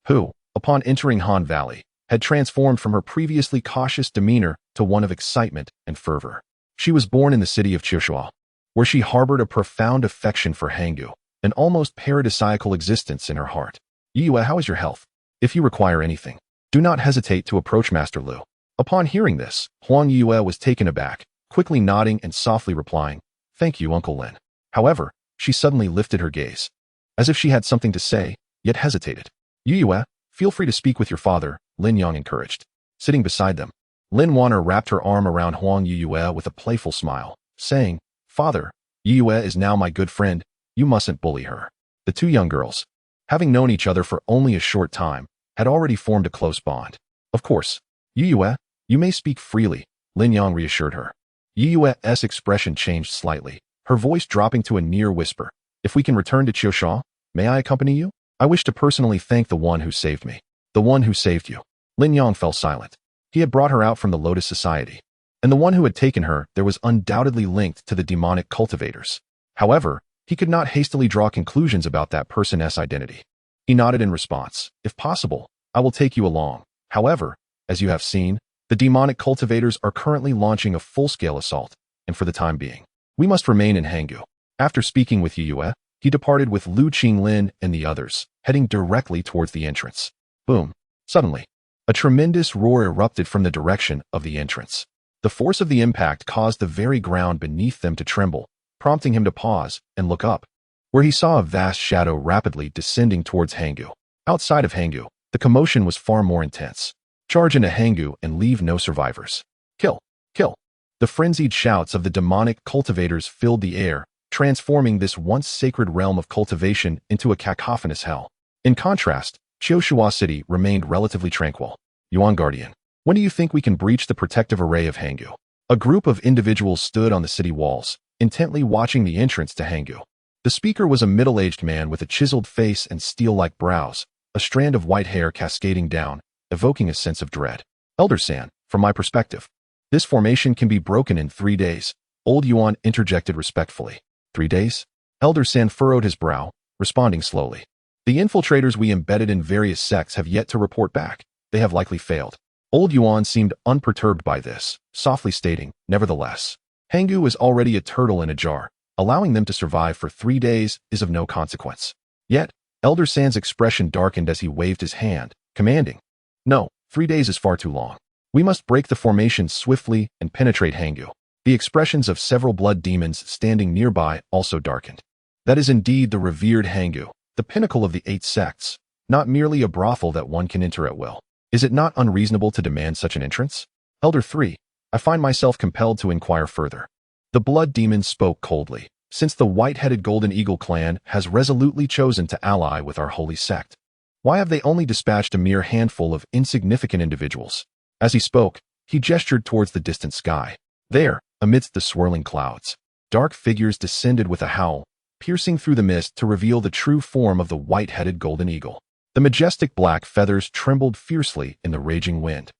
who, upon entering Han Valley, had transformed from her previously cautious demeanor to one of excitement and fervor. She was born in the city of Chishua, where she harbored a profound affection for Hanggu, an almost paradisiacal existence in her heart. "Yue, how is your health? If you require anything, do not hesitate to approach Master Lu." Upon hearing this, Huang Yue was taken aback, quickly nodding and softly replying, "Thank you, Uncle Lin." However, she suddenly lifted her gaze, as if she had something to say, yet hesitated. "Yue, feel free to speak with your father," Lin Yang encouraged. Sitting beside them, Lin Wan'er wrapped her arm around Huang Yue with a playful smile, saying, "Father, Yue is now my good friend. You mustn't bully her." The two young girls, having known each other for only a short time, had already formed a close bond. "Of course, Yue, you may speak freely," Lin Yang reassured her. Yue's expression changed slightly, her voice dropping to a near whisper. "If we can return to Chiosha, may I accompany you? I wish to personally thank the one who saved me." "The one who saved you." Lin Yang fell silent. He had brought her out from the Lotus Society, and the one who had taken her there was undoubtedly linked to the demonic cultivators. However, he could not hastily draw conclusions about that person's identity. He nodded in response. "If possible, I will take you along. However, as you have seen, the demonic cultivators are currently launching a full-scale assault, and for the time being, we must remain in Hanggu." After speaking with Yue, he departed with Lu Qinglin and the others, heading directly towards the entrance. Boom! Suddenly, a tremendous roar erupted from the direction of the entrance. The force of the impact caused the very ground beneath them to tremble, prompting him to pause and look up, where he saw a vast shadow rapidly descending towards Hanggu. Outside of Hanggu, the commotion was far more intense. "Charge into Hanggu and leave no survivors. Kill! Kill!" The frenzied shouts of the demonic cultivators filled the air, transforming this once sacred realm of cultivation into a cacophonous hell. In contrast, Chioshua City remained relatively tranquil. Yuan Guardian, when do you think we can breach the protective array of Hanggu? A group of individuals stood on the city walls, intently watching the entrance to Hanggu. The speaker was a middle-aged man with a chiseled face and steel-like brows, a strand of white hair cascading down, evoking a sense of dread. Elder San, from my perspective, this formation can be broken in 3 days, Old Yuan interjected respectfully. 3 days? Elder San furrowed his brow, responding slowly. The infiltrators we embedded in various sects have yet to report back. They have likely failed. Old Yuan seemed unperturbed by this, softly stating, nevertheless, Hanggu is already a turtle in a jar. Allowing them to survive for 3 days is of no consequence. Yet, Elder San's expression darkened as he waved his hand, commanding, no, 3 days is far too long. We must break the formation swiftly and penetrate Hanggu. The expressions of several blood demons standing nearby also darkened. That is indeed the revered Hanggu, the pinnacle of the 8 sects, not merely a brothel that one can enter at will. Is it not unreasonable to demand such an entrance? Elder 3, I find myself compelled to inquire further. The blood demon spoke coldly. Since the white-headed Golden Eagle clan has resolutely chosen to ally with our holy sect, why have they only dispatched a mere handful of insignificant individuals? As he spoke, he gestured towards the distant sky. There, amidst the swirling clouds, dark figures descended with a howl, piercing through the mist to reveal the true form of the white-headed Golden Eagle. The majestic black feathers trembled fiercely in the raging wind,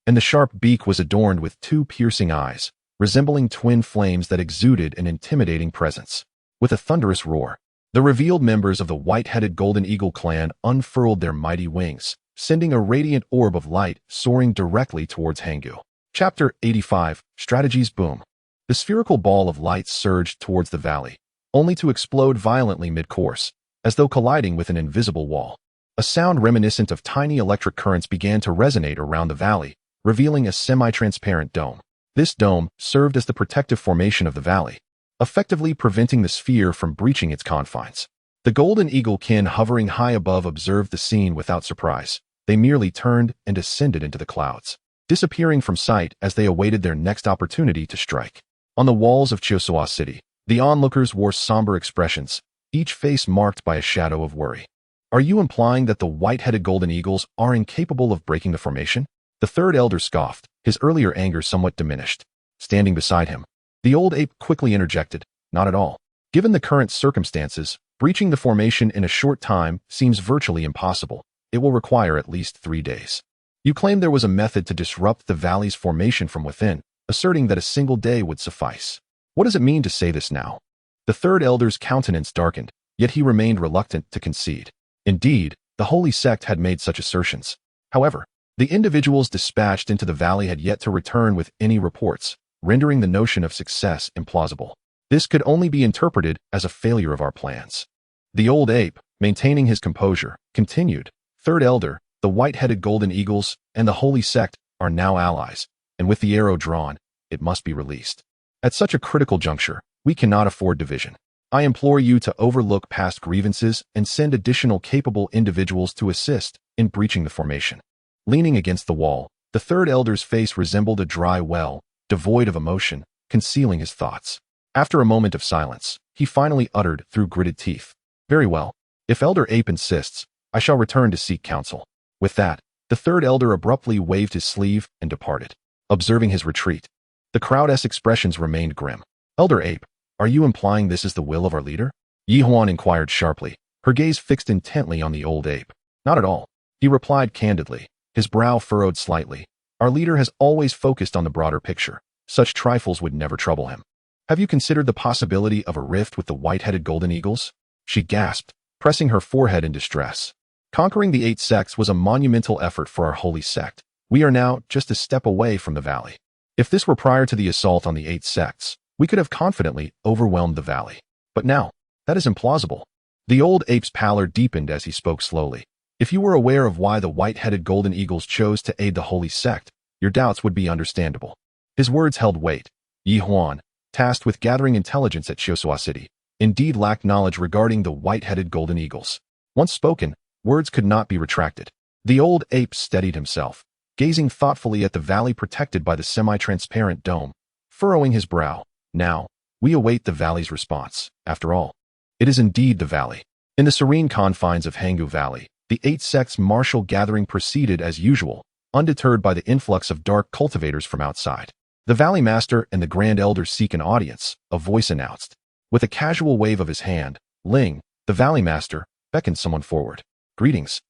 and the sharp beak was adorned with 2 piercing eyes, resembling twin flames that exuded an intimidating presence. With a thunderous roar, the revealed members of the white-headed Golden Eagle clan unfurled their mighty wings, sending a radiant orb of light soaring directly towards Hanggu. Chapter 85, Strategies Boom. The spherical ball of light surged towards the valley, only to explode violently mid-course, as though colliding with an invisible wall. A sound reminiscent of tiny electric currents began to resonate around the valley, revealing a semi-transparent dome. This dome served as the protective formation of the valley, effectively preventing the sphere from breaching its confines. The Golden Eagle kin hovering high above observed the scene without surprise. They merely turned and descended into the clouds, disappearing from sight as they awaited their next opportunity to strike. On the walls of Chioshua City, the onlookers wore somber expressions, each face marked by a shadow of worry. Are you implying that the white-headed Golden Eagles are incapable of breaking the formation? The third elder scoffed, his earlier anger somewhat diminished. Standing beside him, the old ape quickly interjected, not at all. Given the current circumstances, breaching the formation in a short time seems virtually impossible. It will require at least 3 days. You claim there was a method to disrupt the valley's formation from within, asserting that a single day would suffice. What does it mean to say this now? The third elder's countenance darkened, yet he remained reluctant to concede. Indeed, the holy sect had made such assertions. However, the individuals dispatched into the valley had yet to return with any reports, rendering the notion of success implausible. This could only be interpreted as a failure of our plans. The old ape, maintaining his composure, continued, Third Elder, the white-headed Golden Eagles, and the holy sect are now allies, and with the arrow drawn, it must be released. At such a critical juncture, we cannot afford division. I implore you to overlook past grievances and send additional capable individuals to assist in breaching the formation. Leaning against the wall, the third elder's face resembled a dry well, devoid of emotion, concealing his thoughts. After a moment of silence, he finally uttered through gritted teeth, "Very well. If Elder Ape insists, I shall return to seek counsel." With that, the third elder abruptly waved his sleeve and departed. Observing his retreat, the crowd's expressions remained grim. "Elder Ape, are you implying this is the will of our leader?" Yi Huan inquired sharply, her gaze fixed intently on the old ape. "Not at all," he replied candidly, his brow furrowed slightly. "Our leader has always focused on the broader picture. Such trifles would never trouble him." "Have you considered the possibility of a rift with the white-headed Golden Eagles?" she gasped, pressing her forehead in distress. "Conquering the 8 sects was a monumental effort for our holy sect. We are now just a step away from the valley. If this were prior to the assault on the 8 sects, we could have confidently overwhelmed the valley. But now, that is implausible." The old ape's pallor deepened as he spoke slowly. "If you were aware of why the white-headed Golden Eagles chose to aid the holy sect, your doubts would be understandable." His words held weight. Yi Huan, tasked with gathering intelligence at Chioshua City, indeed lacked knowledge regarding the white-headed Golden Eagles. Once spoken, words could not be retracted. The old ape steadied himself, gazing thoughtfully at the valley protected by the semi-transparent dome, furrowing his brow. "Now, we await the valley's response. After all, it is indeed the valley." In the serene confines of Hanggu Valley, The 8 sects' martial gathering proceeded as usual, undeterred by the influx of dark cultivators from outside. The Valley Master and the Grand Elder seek an audience, a voice announced. With a casual wave of his hand, Ling, the Valley Master, beckoned someone forward. Greetings.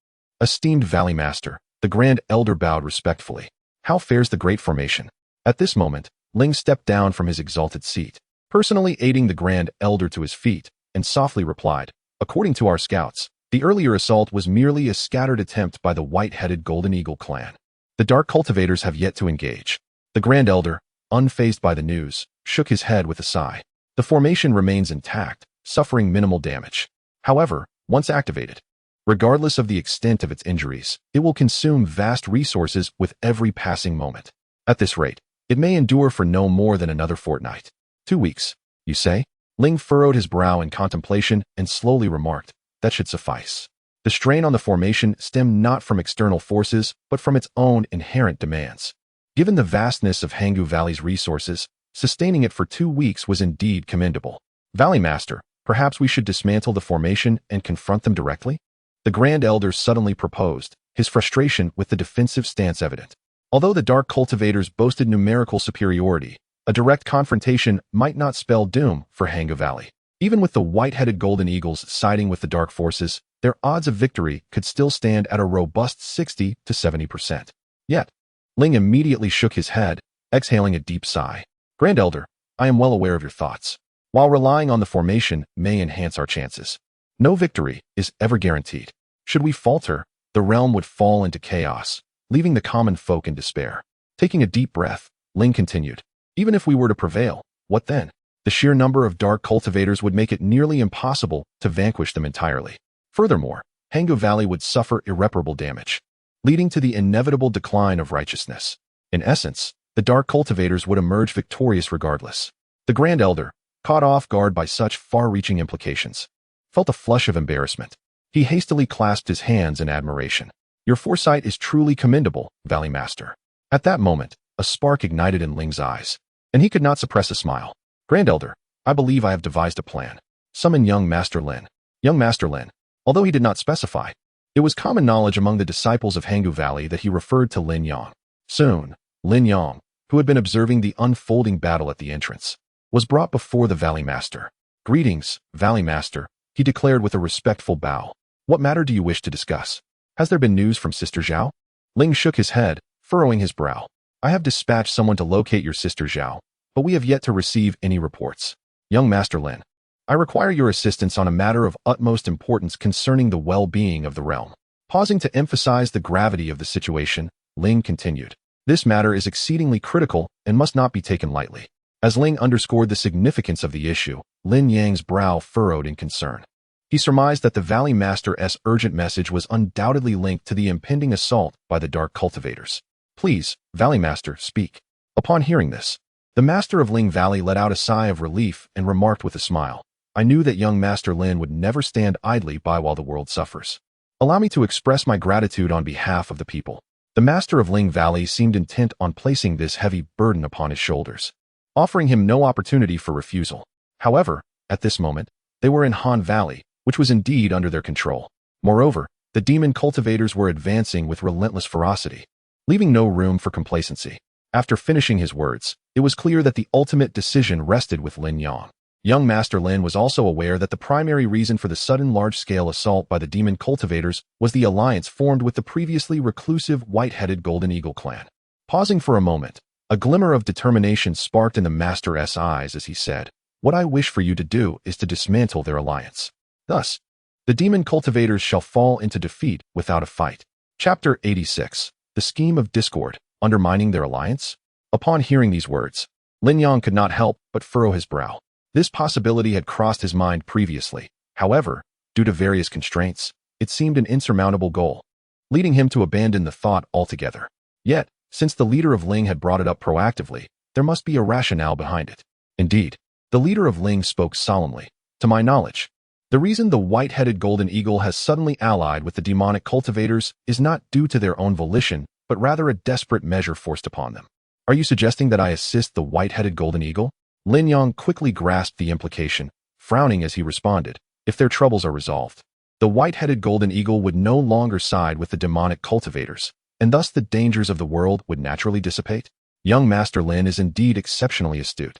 Esteemed Valley Master, the Grand Elder bowed respectfully. How fares the great formation? At this moment, Ling stepped down from his exalted seat, personally aiding the Grand Elder to his feet, and softly replied, according to our scouts, the earlier assault was merely a scattered attempt by the white-headed Golden Eagle clan. The dark cultivators have yet to engage. The Grand Elder, unfazed by the news, shook his head with a sigh. The formation remains intact, suffering minimal damage. However, once activated, regardless of the extent of its injuries, it will consume vast resources with every passing moment. At this rate, it may endure for no more than another fortnight. 2 weeks, you say? Ling furrowed his brow in contemplation and slowly remarked, that should suffice. The strain on the formation stemmed not from external forces, but from its own inherent demands. Given the vastness of Hangu Valley's resources, sustaining it for 2 weeks was indeed commendable. Valley Master, perhaps we should dismantle the formation and confront them directly? The Grand Elder suddenly proposed, his frustration with the defensive stance evident. Although the dark cultivators boasted numerical superiority, a direct confrontation might not spell doom for Hangu Valley. Even with the white-headed Golden Eagles siding with the dark forces, their odds of victory could still stand at a robust 60 to 70%. Yet, Ling immediately shook his head, exhaling a deep sigh. Grand Elder, I am well aware of your thoughts. While relying on the formation may enhance our chances, no victory is ever guaranteed. Should we falter, the realm would fall into chaos, leaving the common folk in despair. Taking a deep breath, Ling continued. Even if we were to prevail, what then? The sheer number of dark cultivators would make it nearly impossible to vanquish them entirely. Furthermore, Hangu Valley would suffer irreparable damage, leading to the inevitable decline of righteousness. In essence, the dark cultivators would emerge victorious regardless. The Grand Elder, caught off guard by such far-reaching implications, felt a flush of embarrassment. He hastily clasped his hands in admiration. Your foresight is truly commendable, Valley Master. At that moment, a spark ignited in Ling's eyes, and he could not suppress a smile. Grand Elder, I believe I have devised a plan. Summon young Master Lin. Young Master Lin. Although he did not specify, it was common knowledge among the disciples of Hangu Valley that he referred to Lin Yang. Soon, Lin Yang, who had been observing the unfolding battle at the entrance, was brought before the Valley Master. Greetings, Valley Master, he declared with a respectful bow. What matter do you wish to discuss? Has there been news from Sister Zhao? Ling shook his head, furrowing his brow. I have dispatched someone to locate your Sister Zhao, but we have yet to receive any reports. Young Master Lin, I require your assistance on a matter of utmost importance concerning the well-being of the realm. Pausing to emphasize the gravity of the situation, Ling continued. This matter is exceedingly critical and must not be taken lightly. As Ling underscored the significance of the issue, Lin Yang's brow furrowed in concern. He surmised that the Valley Master's urgent message was undoubtedly linked to the impending assault by the dark cultivators. Please, Valley Master, speak. Upon hearing this, the Master of Ling Valley let out a sigh of relief and remarked with a smile, I knew that young Master Lin would never stand idly by while the world suffers. Allow me to express my gratitude on behalf of the people. The Master of Ling Valley seemed intent on placing this heavy burden upon his shoulders, offering him no opportunity for refusal. However, at this moment, they were in Han Valley, which was indeed under their control. Moreover, the demon cultivators were advancing with relentless ferocity, leaving no room for complacency. After finishing his words, it was clear that the ultimate decision rested with Lin Yang. Young Master Lin was also aware that the primary reason for the sudden large-scale assault by the demon cultivators was the alliance formed with the previously reclusive white-headed Golden Eagle clan. Pausing for a moment, a glimmer of determination sparked in the Master's eyes as he said, What I wish for you to do is to dismantle their alliance. Thus, the demon cultivators shall fall into defeat without a fight. Chapter 86. The Scheme of Discord, Undermining Their Alliance? Upon hearing these words, Lin Yang could not help but furrow his brow. This possibility had crossed his mind previously. However, due to various constraints, it seemed an insurmountable goal, leading him to abandon the thought altogether. Yet, since the leader of Ling had brought it up proactively, there must be a rationale behind it. Indeed, the leader of Ling spoke solemnly. To my knowledge, the reason the white-headed Golden Eagle has suddenly allied with the demonic cultivators is not due to their own volition, but rather a desperate measure forced upon them. Are you suggesting that I assist the white-headed Golden Eagle? Lin Yang quickly grasped the implication, frowning as he responded, if their troubles are resolved, The white-headed golden eagle would no longer side with the demonic cultivators, and thus the dangers of the world would naturally dissipate. Young Master Lin is indeed exceptionally astute.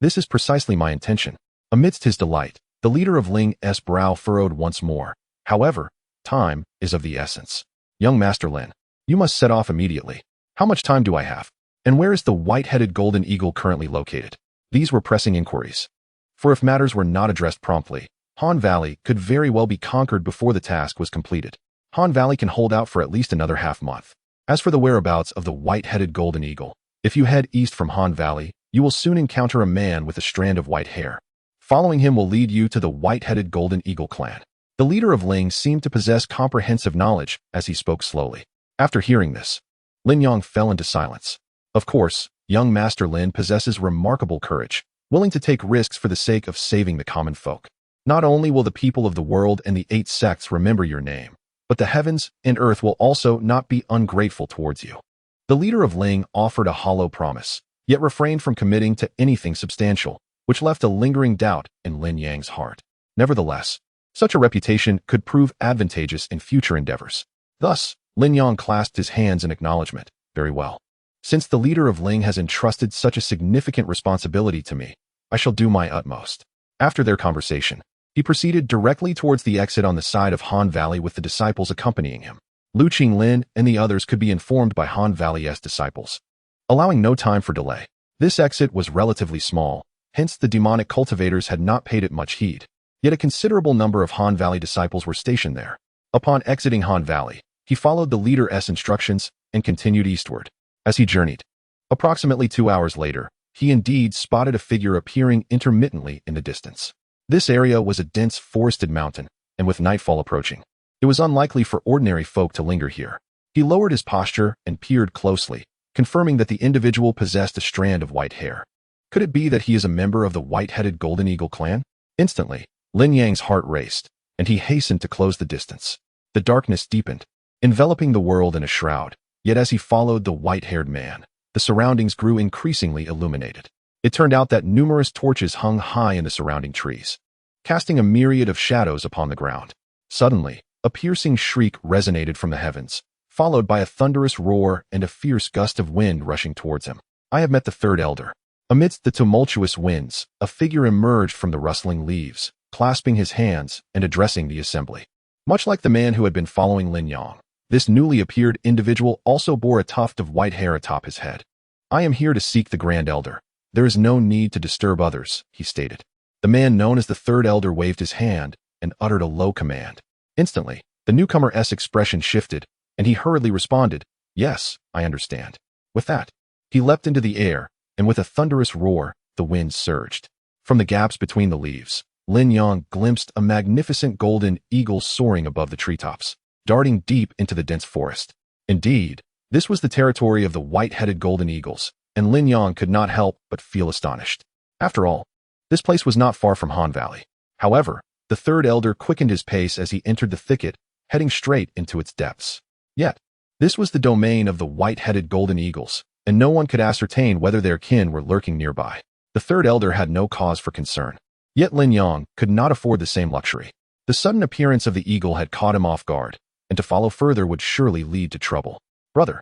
This is precisely my intention. Amidst his delight, the leader of Ling's brow furrowed once more. However, time is of the essence. Young Master Lin, you must set off immediately. How much time do I have? And where is the white-headed golden eagle currently located? These were pressing inquiries. For if matters were not addressed promptly, Han Valley could very well be conquered before the task was completed. Han Valley can hold out for at least another half-month. As for the whereabouts of the white-headed golden eagle, if you head east from Han Valley, you will soon encounter a man with a strand of white hair. Following him will lead you to the white-headed golden eagle clan. The leader of Ling seemed to possess comprehensive knowledge as he spoke slowly. After hearing this, Lin Yang fell into silence. Of course, young Master Lin possesses remarkable courage, willing to take risks for the sake of saving the common folk. Not only will the people of the world and the 8 sects remember your name, but the heavens and earth will also not be ungrateful towards you. The leader of Ling offered a hollow promise, yet refrained from committing to anything substantial, which left a lingering doubt in Lin Yang's heart. Nevertheless, such a reputation could prove advantageous in future endeavors. Thus, Lin Yang clasped his hands in acknowledgement. Very well. Since the leader of Ling has entrusted such a significant responsibility to me, I shall do my utmost. After their conversation, he proceeded directly towards the exit on the side of Han Valley with the disciples accompanying him. Lu Qinglin and the others could be informed by Han Valley's disciples. Allowing no time for delay, this exit was relatively small, hence the demonic cultivators had not paid it much heed. Yet a considerable number of Han Valley disciples were stationed there. Upon exiting Han Valley, he followed the leader's instructions and continued eastward. As he journeyed, approximately 2 hours later, he indeed spotted a figure appearing intermittently in the distance. This area was a dense forested mountain, and with nightfall approaching, it was unlikely for ordinary folk to linger here. He lowered his posture and peered closely, confirming that the individual possessed a strand of white hair. Could it be that he is a member of the white-headed golden eagle clan? Instantly, Lin Yang's heart raced, and he hastened to close the distance. The darkness deepened, enveloping the world in a shroud, yet as he followed the white-haired man, the surroundings grew increasingly illuminated. It turned out that numerous torches hung high in the surrounding trees, casting a myriad of shadows upon the ground. Suddenly, a piercing shriek resonated from the heavens, followed by a thunderous roar and a fierce gust of wind rushing towards him. I have met the third elder. Amidst the tumultuous winds, a figure emerged from the rustling leaves, clasping his hands and addressing the assembly. Much like the man who had been following Lin Yang, this newly appeared individual also bore a tuft of white hair atop his head. I am here to seek the Grand Elder. There is no need to disturb others, he stated. The man known as the Third Elder waved his hand and uttered a low command. Instantly, the newcomer's expression shifted, and he hurriedly responded, "Yes, I understand." With that, he leapt into the air, and with a thunderous roar, the wind surged. From the gaps between the leaves, Lin Yang glimpsed a magnificent golden eagle soaring above the treetops, darting deep into the dense forest. Indeed, this was the territory of the white-headed golden eagles, and Lin Yang could not help but feel astonished. After all, this place was not far from Han Valley. However, the third elder quickened his pace as he entered the thicket, heading straight into its depths. Yet, this was the domain of the white-headed golden eagles, and no one could ascertain whether their kin were lurking nearby. The third elder had no cause for concern. Yet Lin Yang could not afford the same luxury. The sudden appearance of the eagle had caught him off guard, and to follow further would surely lead to trouble. "Brother!"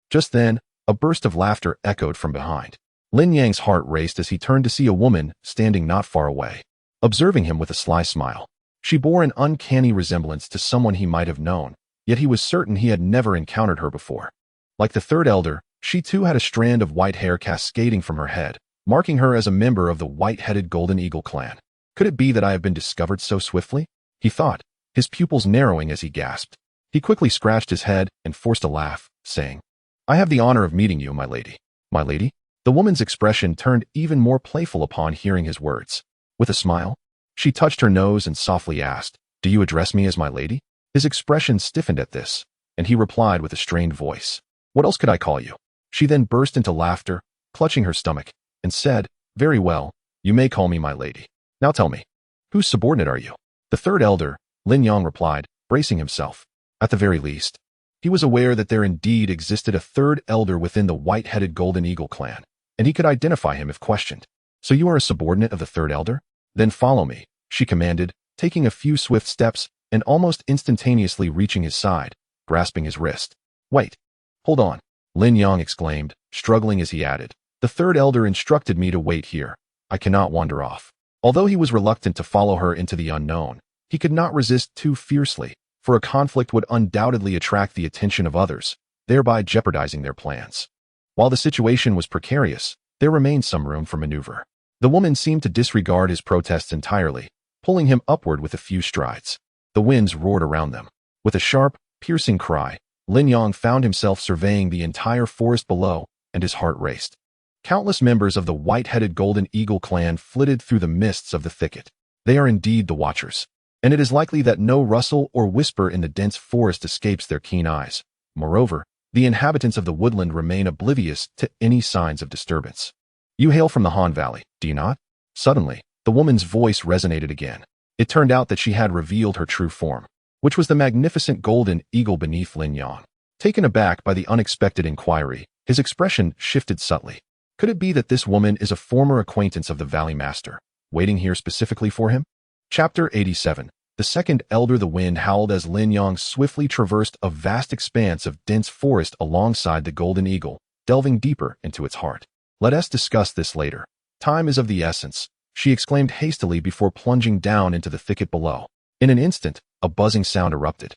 Just then, a burst of laughter echoed from behind. Lin Yang's heart raced as he turned to see a woman standing not far away, observing him with a sly smile. She bore an uncanny resemblance to someone he might have known, yet he was certain he had never encountered her before. Like the third elder, she too had a strand of white hair cascading from her head, marking her as a member of the white-headed golden eagle clan. Could it be that I have been discovered so swiftly? He thought, his pupils narrowing as he gasped. He quickly scratched his head and forced a laugh, saying, "I have the honor of meeting you, my lady." "My lady?" The woman's expression turned even more playful upon hearing his words. With a smile, she touched her nose and softly asked, "Do you address me as my lady?" His expression stiffened at this, and he replied with a strained voice, "What else could I call you?" She then burst into laughter, clutching her stomach, and said, "Very well, you may call me my lady. Now tell me, whose subordinate are you?" The third elder, Lin Yang replied, bracing himself. At the very least, he was aware that there indeed existed a third elder within the white-headed golden eagle clan, and he could identify him if questioned. "So you are a subordinate of the third elder? Then follow me," she commanded, taking a few swift steps and almost instantaneously reaching his side, grasping his wrist. "Wait. Hold on," Lin Yang exclaimed, struggling as he added. "The third elder instructed me to wait here. I cannot wander off." Although he was reluctant to follow her into the unknown, he could not resist too fiercely, for a conflict would undoubtedly attract the attention of others, thereby jeopardizing their plans. While the situation was precarious, there remained some room for maneuver. The woman seemed to disregard his protests entirely, pulling him upward with a few strides. The winds roared around them. With a sharp, piercing cry, Lin Yang found himself surveying the entire forest below, and his heart raced. Countless members of the white-headed golden eagle clan flitted through the mists of the thicket. They are indeed the Watchers, and it is likely that no rustle or whisper in the dense forest escapes their keen eyes. Moreover, the inhabitants of the woodland remain oblivious to any signs of disturbance. "You hail from the Han Valley, do you not?" Suddenly, the woman's voice resonated again. It turned out that she had revealed her true form, which was the magnificent golden eagle beneath Lin Yang. Taken aback by the unexpected inquiry, his expression shifted subtly. Could it be that this woman is a former acquaintance of the Valley Master, waiting here specifically for him? Chapter 87. The second elder. The wind howled as Lin Yang swiftly traversed a vast expanse of dense forest alongside the golden eagle, delving deeper into its heart. "Let us discuss this later. Time is of the essence," she exclaimed hastily before plunging down into the thicket below. In an instant, a buzzing sound erupted.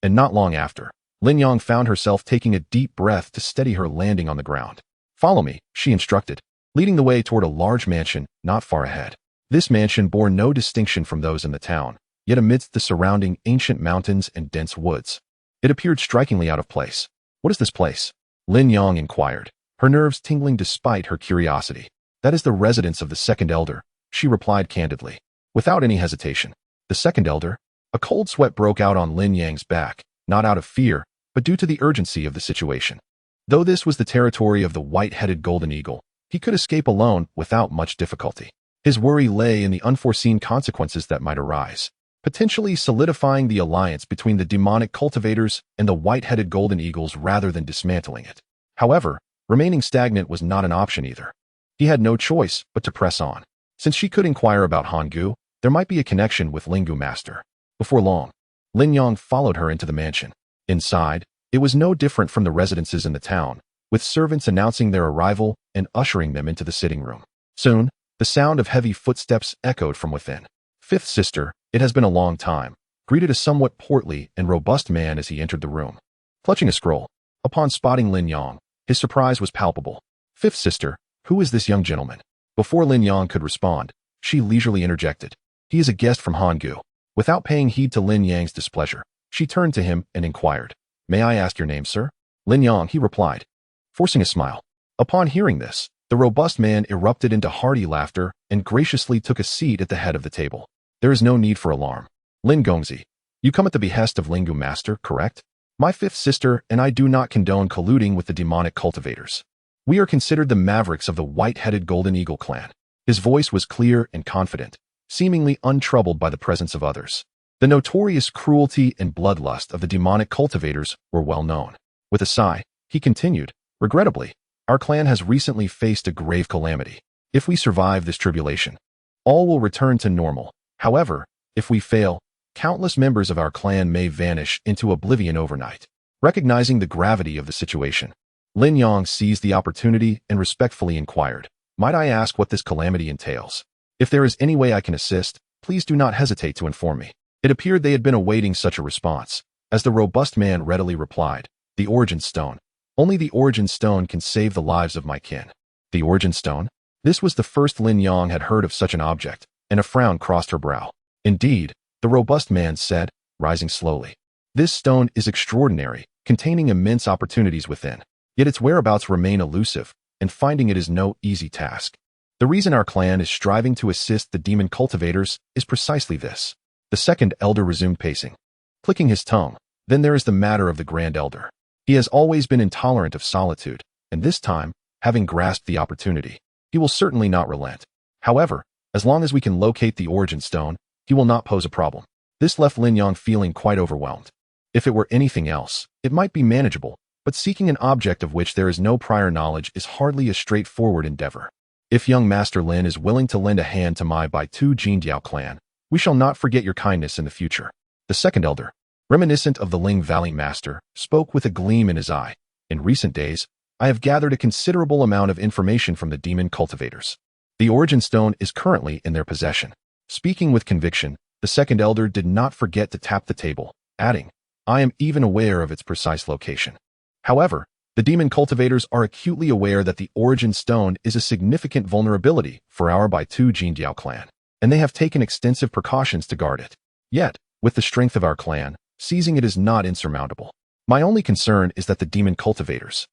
And not long after, Lin Yang found herself taking a deep breath to steady her landing on the ground. "Follow me," she instructed, leading the way toward a large mansion not far ahead. This mansion bore no distinction from those in the town, yet amidst the surrounding ancient mountains and dense woods, it appeared strikingly out of place. "What is this place?" Lin Yang inquired, her nerves tingling despite her curiosity. "That is the residence of the second elder," she replied candidly, without any hesitation. "The second elder?" A cold sweat broke out on Lin Yang's back, not out of fear, but due to the urgency of the situation. Though this was the territory of the white-headed golden eagle, he could escape alone without much difficulty. His worry lay in the unforeseen consequences that might arise, potentially solidifying the alliance between the demonic cultivators and the white-headed golden eagles rather than dismantling it. However, remaining stagnant was not an option either. He had no choice but to press on. Since she could inquire about Hangu, there might be a connection with Lingu Master. Before long, Lin Yang followed her into the mansion. Inside, it was no different from the residences in the town, with servants announcing their arrival and ushering them into the sitting room. Soon, the sound of heavy footsteps echoed from within. "Fifth sister, it has been a long time," greeted a somewhat portly and robust man as he entered the room. Clutching a scroll, upon spotting Lin Yang, his surprise was palpable. "Fifth sister, who is this young gentleman?" Before Lin Yang could respond, she leisurely interjected. "He is a guest from Hangu." Without paying heed to Lin Yang's displeasure, she turned to him and inquired, "May I ask your name, sir?" "Lin Yang," he replied, forcing a smile. Upon hearing this, the robust man erupted into hearty laughter and graciously took a seat at the head of the table. "There is no need for alarm. Lin Gongzi, you come at the behest of Lingu Master, correct? My fifth sister and I do not condone colluding with the demonic cultivators. We are considered the mavericks of the white-headed golden eagle clan." His voice was clear and confident, seemingly untroubled by the presence of others. The notorious cruelty and bloodlust of the demonic cultivators were well known. With a sigh, he continued, "Regrettably, our clan has recently faced a grave calamity. If we survive this tribulation, all will return to normal. However, if we fail, countless members of our clan may vanish into oblivion overnight." Recognizing the gravity of the situation, Lin Yang seized the opportunity and respectfully inquired, "Might I ask what this calamity entails? If there is any way I can assist, please do not hesitate to inform me." It appeared they had been awaiting such a response, as the robust man readily replied, "The Origin Stone. Only the Origin Stone can save the lives of my kin." The Origin Stone? This was the first Lin Yang had heard of such an object, and a frown crossed her brow. "Indeed," the robust man said, rising slowly. "This stone is extraordinary, containing immense opportunities within. Yet its whereabouts remain elusive, and finding it is no easy task. The reason our clan is striving to assist the demon cultivators is precisely this." The second elder resumed pacing, clicking his tongue. "Then there is the matter of the Grand Elder. He has always been intolerant of solitude, and this time, having grasped the opportunity, he will certainly not relent. However, as long as we can locate the Origin Stone, he will not pose a problem." This left Lin Yang feeling quite overwhelmed. If it were anything else, it might be manageable, but seeking an object of which there is no prior knowledge is hardly a straightforward endeavor. "If young Master Lin is willing to lend a hand to my Bai Tu Jindiao clan, we shall not forget your kindness in the future." The second elder, reminiscent of the Ling Valley master, spoke with a gleam in his eye. In recent days, I have gathered a considerable amount of information from the demon cultivators. The origin stone is currently in their possession. Speaking with conviction, the second elder did not forget to tap the table, adding, I am even aware of its precise location. However, the demon cultivators are acutely aware that the origin stone is a significant vulnerability for our Baitu Jindiao clan, and they have taken extensive precautions to guard it. Yet, with the strength of our clan, seizing it is not insurmountable. My only concern is that the demon cultivators,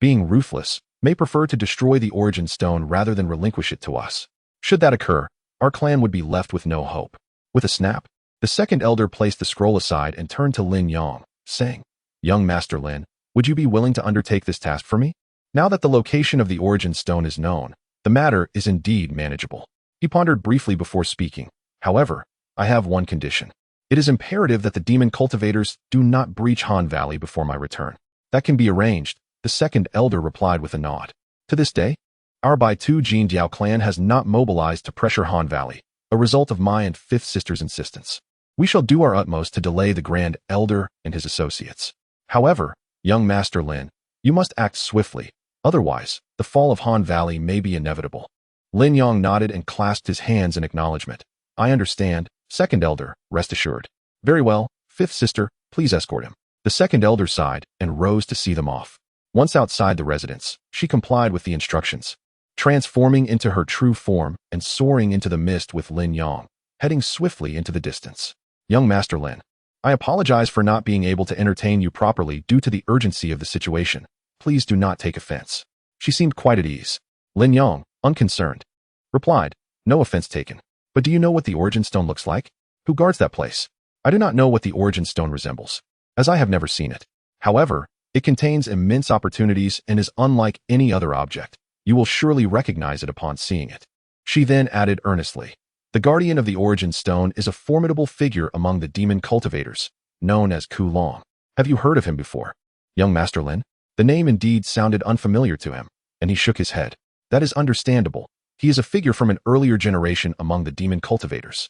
being ruthless, may prefer to destroy the origin stone rather than relinquish it to us. Should that occur, our clan would be left with no hope. With a snap, the second elder placed the scroll aside and turned to Lin Yang, saying, Young Master Lin, would you be willing to undertake this task for me? Now that the location of the origin stone is known, the matter is indeed manageable. He pondered briefly before speaking. However, I have one condition. It is imperative that the demon cultivators do not breach Han Valley before my return. That can be arranged, the second elder replied with a nod. To this day, our Baitu Jindiao clan has not mobilized to pressure Han Valley, a result of my and fifth sister's insistence. We shall do our utmost to delay the grand elder and his associates. However, young Master Lin, you must act swiftly, otherwise, the fall of Han Valley may be inevitable. Lin Yang nodded and clasped his hands in acknowledgement. I understand, second elder, rest assured. Very well, fifth sister, please escort him. The second elder sighed and rose to see them off. Once outside the residence, she complied with the instructions, transforming into her true form and soaring into the mist with Lin Yang, heading swiftly into the distance. Young Master Lin, I apologize for not being able to entertain you properly due to the urgency of the situation. Please do not take offense. She seemed quite at ease. Lin Yang, unconcerned, replied, No offense taken. But do you know what the origin stone looks like? Who guards that place? I do not know what the origin stone resembles, as I have never seen it. However, it contains immense opportunities and is unlike any other object. You will surely recognize it upon seeing it. She then added earnestly, The guardian of the origin stone is a formidable figure among the demon cultivators, known as Ku Long. Have you heard of him before? Young Master Lin? The name indeed sounded unfamiliar to him, and he shook his head. That is understandable. He is a figure from an earlier generation among the demon cultivators.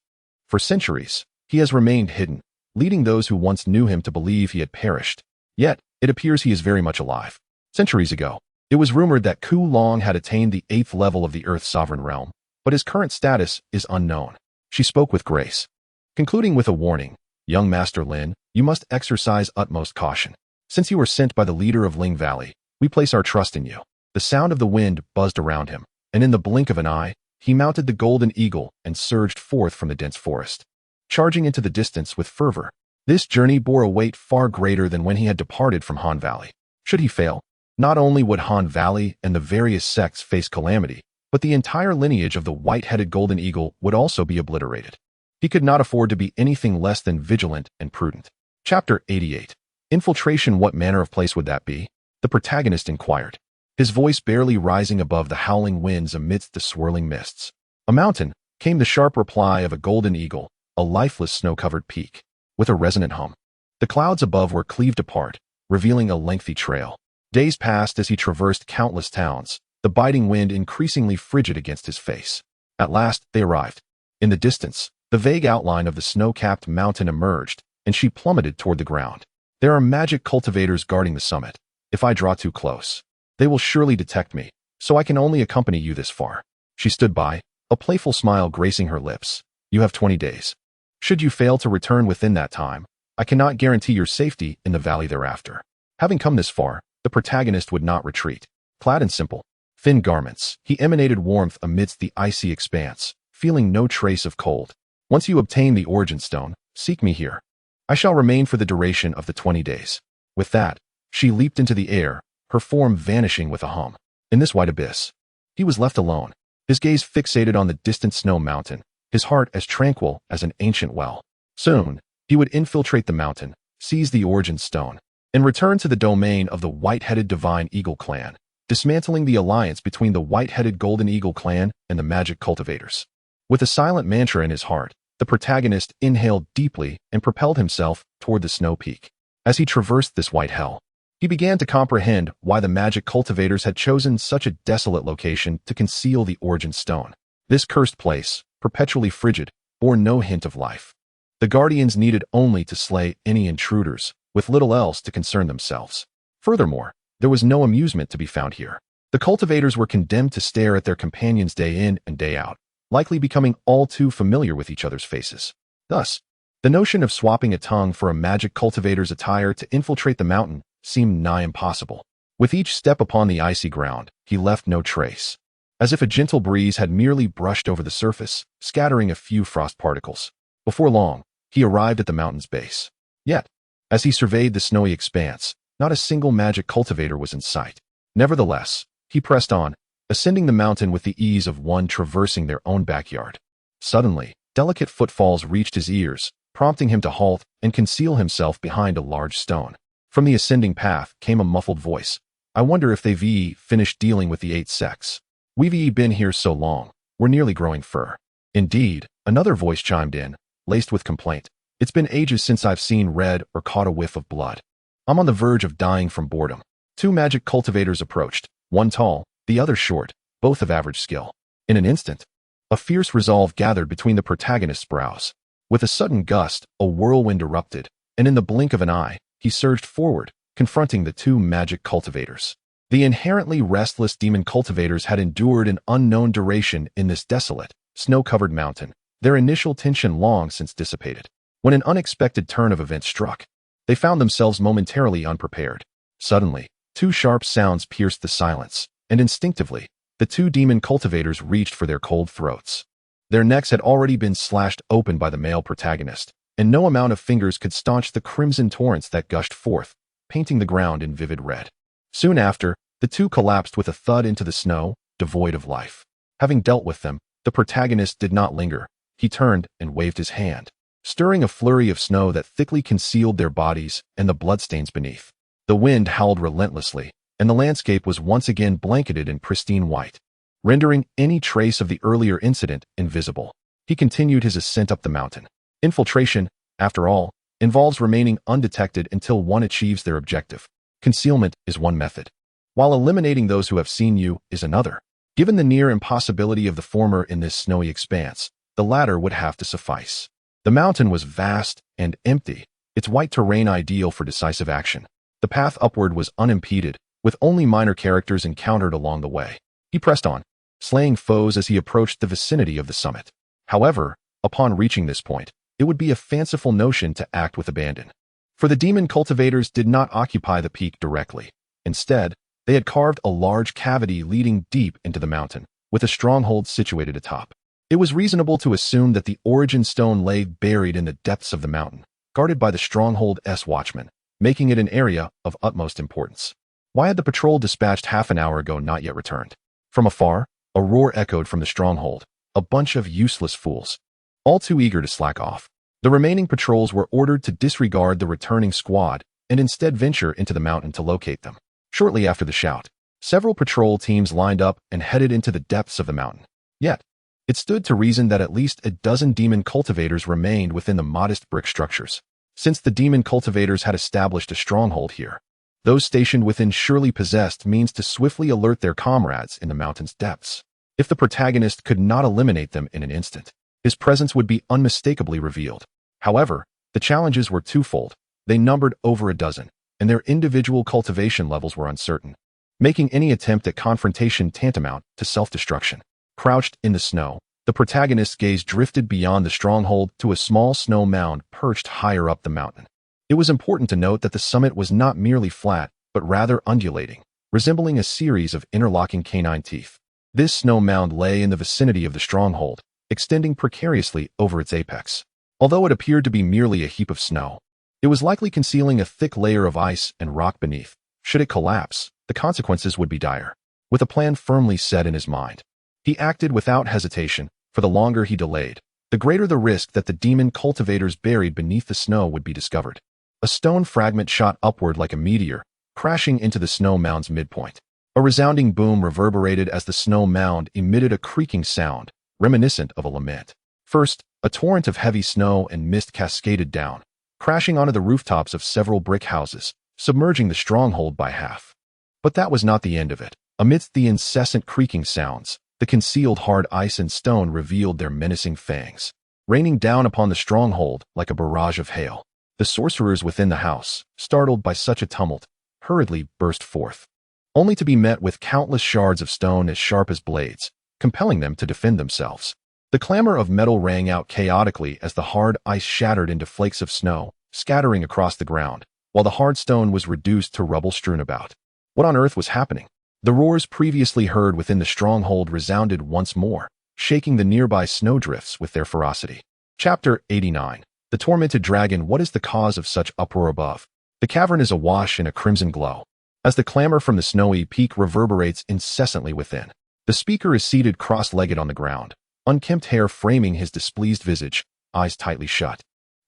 For centuries, he has remained hidden, leading those who once knew him to believe he had perished. Yet, it appears he is very much alive. Centuries ago, it was rumored that Ku Long had attained the 8th level of the Earth's sovereign realm, but his current status is unknown. She spoke with grace, concluding with a warning. Young Master Lin, you must exercise utmost caution. Since you were sent by the leader of Ling Valley, we place our trust in you. The sound of the wind buzzed around him, and in the blink of an eye, he mounted the golden eagle and surged forth from the dense forest, charging into the distance with fervor. This journey bore a weight far greater than when he had departed from Han Valley. Should he fail, not only would Han Valley and the various sects face calamity, but the entire lineage of the white-headed golden eagle would also be obliterated. He could not afford to be anything less than vigilant and prudent. Chapter 88. Infiltration. What manner of place would that be? The protagonist inquired, his voice barely rising above the howling winds amidst the swirling mists. A mountain, came the sharp reply of a golden eagle, a lifeless snow-covered peak. With a resonant hum, the clouds above were cleaved apart, revealing a lengthy trail. Days passed as he traversed countless towns, the biting wind increasingly frigid against his face. At last, they arrived. In the distance, the vague outline of the snow-capped mountain emerged, and she plummeted toward the ground. There are magic cultivators guarding the summit. If I draw too close, they will surely detect me, so I can only accompany you this far. She stood by, a playful smile gracing her lips. You have 20 days. Should you fail to return within that time, I cannot guarantee your safety in the valley thereafter. Having come this far, the protagonist would not retreat. Clad in simple, thin garments, he emanated warmth amidst the icy expanse, feeling no trace of cold. Once you obtain the origin stone, seek me here. I shall remain for the duration of the 20 days. With that, she leaped into the air, her form vanishing with a hum. In this wide abyss, he was left alone, his gaze fixated on the distant snow mountain, his heart as tranquil as an ancient well. Soon, he would infiltrate the mountain, seize the origin stone, and return to the domain of the white-headed divine eagle clan, dismantling the alliance between the white-headed golden eagle clan and the magic cultivators. With a silent mantra in his heart, the protagonist inhaled deeply and propelled himself toward the snow peak. As he traversed this white hell, he began to comprehend why the magic cultivators had chosen such a desolate location to conceal the origin stone. This cursed place, perpetually frigid, bore no hint of life. The guardians needed only to slay any intruders, with little else to concern themselves. Furthermore, there was no amusement to be found here. The cultivators were condemned to stare at their companions day in and day out, likely becoming all too familiar with each other's faces. Thus, the notion of swapping a tongue for a magic cultivator's attire to infiltrate the mountain seemed nigh impossible. With each step upon the icy ground, he left no trace, as if a gentle breeze had merely brushed over the surface, scattering a few frost particles. Before long, he arrived at the mountain's base. Yet, as he surveyed the snowy expanse, not a single magic cultivator was in sight. Nevertheless, he pressed on, ascending the mountain with the ease of one traversing their own backyard. Suddenly, delicate footfalls reached his ears, prompting him to halt and conceal himself behind a large stone. From the ascending path came a muffled voice. "I wonder if they've finished dealing with the 8 sects. We've been here so long, we're nearly growing fur." Indeed, another voice chimed in, laced with complaint. "It's been ages since I've seen red or caught a whiff of blood. I'm on the verge of dying from boredom." 2 magic cultivators approached, one tall, the other short, both of average skill. In an instant, a fierce resolve gathered between the protagonist's brows. With a sudden gust, a whirlwind erupted, and in the blink of an eye, he surged forward, confronting the 2 magic cultivators. The inherently restless demon cultivators had endured an unknown duration in this desolate, snow-covered mountain, their initial tension long since dissipated. When an unexpected turn of events struck, they found themselves momentarily unprepared. Suddenly, 2 sharp sounds pierced the silence, and instinctively, the 2 demon cultivators reached for their cold throats. Their necks had already been slashed open by the male protagonist, and no amount of fingers could staunch the crimson torrents that gushed forth, painting the ground in vivid red. Soon after, the 2 collapsed with a thud into the snow, devoid of life. Having dealt with them, the protagonist did not linger. He turned and waved his hand, stirring a flurry of snow that thickly concealed their bodies and the bloodstains beneath. The wind howled relentlessly, and the landscape was once again blanketed in pristine white, rendering any trace of the earlier incident invisible. He continued his ascent up the mountain. Infiltration, after all, involves remaining undetected until one achieves their objective. Concealment is one method, while eliminating those who have seen you is another. Given the near impossibility of the former in this snowy expanse, the latter would have to suffice. The mountain was vast and empty, its white terrain ideal for decisive action. The path upward was unimpeded, with only minor characters encountered along the way. He pressed on, slaying foes as he approached the vicinity of the summit. However, upon reaching this point, it would be a fanciful notion to act with abandon. For the demon cultivators did not occupy the peak directly. Instead, they had carved a large cavity leading deep into the mountain, with a stronghold situated atop. It was reasonable to assume that the origin stone lay buried in the depths of the mountain, guarded by the stronghold's watchmen, making it an area of utmost importance. Why had the patrol dispatched half an hour ago not yet returned? From afar, a roar echoed from the stronghold. A bunch of useless fools, all too eager to slack off. The remaining patrols were ordered to disregard the returning squad and instead venture into the mountain to locate them. Shortly after the shout, several patrol teams lined up and headed into the depths of the mountain. Yet, it stood to reason that at least a dozen demon cultivators remained within the modest brick structures. Since the demon cultivators had established a stronghold here, those stationed within surely possessed means to swiftly alert their comrades in the mountain's depths. If the protagonist could not eliminate them in an instant, his presence would be unmistakably revealed. However, the challenges were twofold. They numbered over a dozen, and their individual cultivation levels were uncertain, making any attempt at confrontation tantamount to self-destruction. Crouched in the snow, the protagonist's gaze drifted beyond the stronghold to a small snow mound perched higher up the mountain. It was important to note that the summit was not merely flat, but rather undulating, resembling a series of interlocking canine teeth. This snow mound lay in the vicinity of the stronghold, extending precariously over its apex. Although it appeared to be merely a heap of snow, it was likely concealing a thick layer of ice and rock beneath. Should it collapse, the consequences would be dire. With a plan firmly set in his mind, he acted without hesitation. For the longer he delayed, the greater the risk that the demon cultivators buried beneath the snow would be discovered. A stone fragment shot upward like a meteor, crashing into the snow mound's midpoint. A resounding boom reverberated as the snow mound emitted a creaking sound, reminiscent of a lament. First, a torrent of heavy snow and mist cascaded down, crashing onto the rooftops of several brick houses, submerging the stronghold by half. But that was not the end of it. Amidst the incessant creaking sounds, the concealed hard ice and stone revealed their menacing fangs. raining down upon the stronghold like a barrage of hail. The sorcerers within the house, startled by such a tumult, hurriedly burst forth, only to be met with countless shards of stone as sharp as blades, compelling them to defend themselves. The clamor of metal rang out chaotically as the hard ice shattered into flakes of snow, scattering across the ground, while the hard stone was reduced to rubble strewn about. What on earth was happening? The roars previously heard within the stronghold resounded once more, shaking the nearby snowdrifts with their ferocity. Chapter 89. The Tormented Dragon. What is the cause of such uproar above? The cavern is awash in a crimson glow, as the clamor from the snowy peak reverberates incessantly within. The speaker is seated cross-legged on the ground, unkempt hair framing his displeased visage, eyes tightly shut.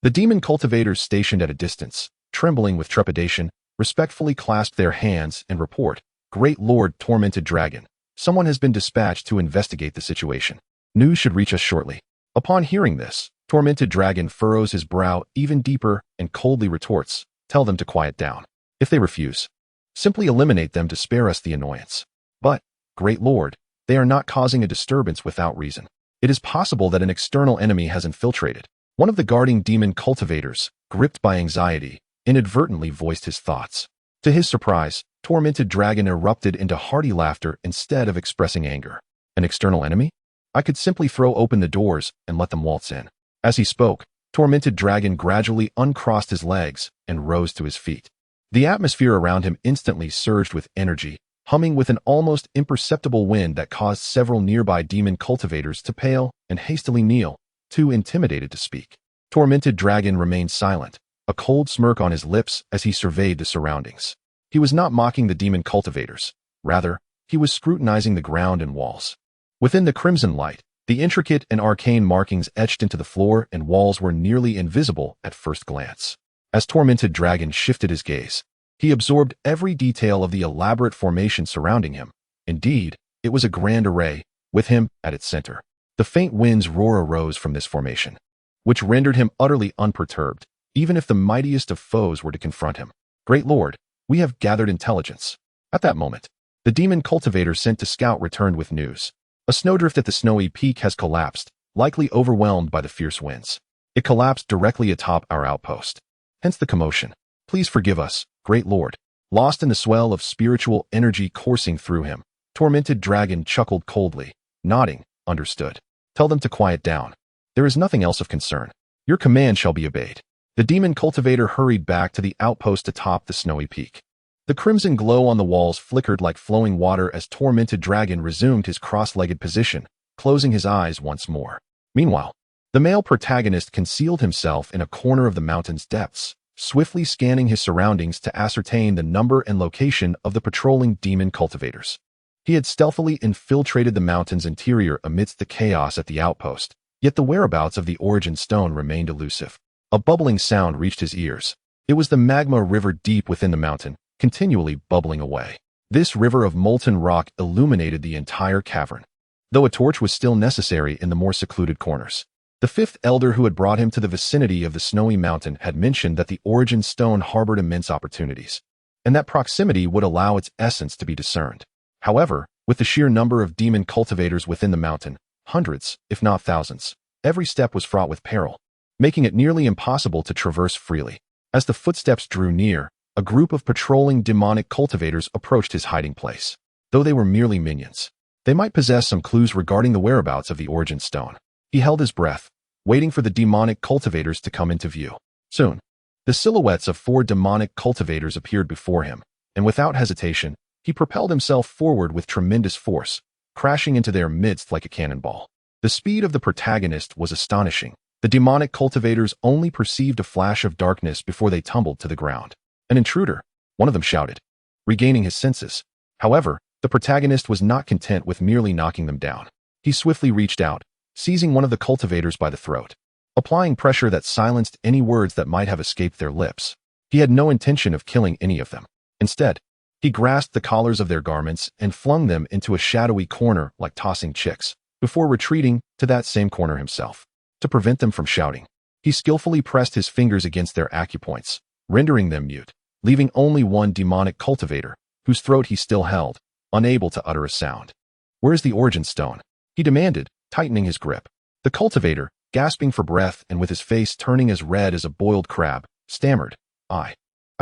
The demon cultivators stationed at a distance, trembling with trepidation, respectfully clasp their hands and report, "Great Lord Tormented Dragon, someone has been dispatched to investigate the situation. News should reach us shortly." Upon hearing this, Tormented Dragon furrows his brow even deeper and coldly retorts, "Tell them to quiet down. If they refuse, simply eliminate them to spare us the annoyance." But, Great Lord, they are not causing a disturbance without reason. It is possible that an external enemy has infiltrated. One of the guarding demon cultivators, gripped by anxiety, inadvertently voiced his thoughts. To his surprise, Tormented Dragon erupted into hearty laughter instead of expressing anger. An external enemy? I could simply throw open the doors and let them waltz in. As he spoke, Tormented Dragon gradually uncrossed his legs and rose to his feet. The atmosphere around him instantly surged with energy, humming with an almost imperceptible wind that caused several nearby demon cultivators to pale and hastily kneel, too intimidated to speak. Tormented Dragon remained silent, a cold smirk on his lips as he surveyed the surroundings. He was not mocking the demon cultivators. Rather, he was scrutinizing the ground and walls. Within the crimson light, the intricate and arcane markings etched into the floor and walls were nearly invisible at first glance. As Tormented Dragon shifted his gaze, he absorbed every detail of the elaborate formation surrounding him. Indeed, it was a grand array, with him at its center. The faint wind's roar arose from this formation, which rendered him utterly unperturbed, even if the mightiest of foes were to confront him. "Great Lord, we have gathered intelligence." At that moment, the demon cultivator sent to scout returned with news. A snowdrift at the snowy peak has collapsed, likely overwhelmed by the fierce winds. It collapsed directly atop our outpost. Hence the commotion. "Please forgive us, Great Lord." Lost in the swell of spiritual energy coursing through him, Tormented Dragon chuckled coldly, nodding, "Understood. Tell them to quiet down. There is nothing else of concern. Your command shall be obeyed." The demon cultivator hurried back to the outpost atop the snowy peak. The crimson glow on the walls flickered like flowing water as Tormented Dragon resumed his cross-legged position, closing his eyes once more. Meanwhile, the male protagonist concealed himself in a corner of the mountain's depths, swiftly scanning his surroundings to ascertain the number and location of the patrolling demon cultivators. He had stealthily infiltrated the mountain's interior amidst the chaos at the outpost, yet the whereabouts of the origin stone remained elusive. A bubbling sound reached his ears. It was the magma river deep within the mountain, continually bubbling away. This river of molten rock illuminated the entire cavern, though a torch was still necessary in the more secluded corners. The fifth elder who had brought him to the vicinity of the snowy mountain had mentioned that the origin stone harbored immense opportunities, and that proximity would allow its essence to be discerned. However, with the sheer number of demon cultivators within the mountain, hundreds, if not thousands, every step was fraught with peril, making it nearly impossible to traverse freely. As the footsteps drew near, a group of patrolling demonic cultivators approached his hiding place. Though they were merely minions, they might possess some clues regarding the whereabouts of the origin stone. He held his breath, waiting for the demonic cultivators to come into view. Soon, the silhouettes of 4 demonic cultivators appeared before him, and without hesitation, he propelled himself forward with tremendous force, crashing into their midst like a cannonball. The speed of the protagonist was astonishing. The demonic cultivators only perceived a flash of darkness before they tumbled to the ground. "An intruder," one of them shouted, regaining his senses. However, the protagonist was not content with merely knocking them down. He swiftly reached out, seizing one of the cultivators by the throat, applying pressure that silenced any words that might have escaped their lips. He had no intention of killing any of them. Instead, he grasped the collars of their garments and flung them into a shadowy corner like tossing chicks, before retreating to that same corner himself. To prevent them from shouting, he skillfully pressed his fingers against their acupoints, rendering them mute, leaving only one demonic cultivator, whose throat he still held, unable to utter a sound. "Where is the origin stone?" he demanded, tightening his grip. The cultivator, gasping for breath and with his face turning as red as a boiled crab, stammered, I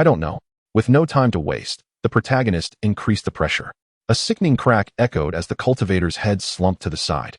don't know. With no time to waste, the protagonist increased the pressure. A sickening crack echoed as the cultivator's head slumped to the side.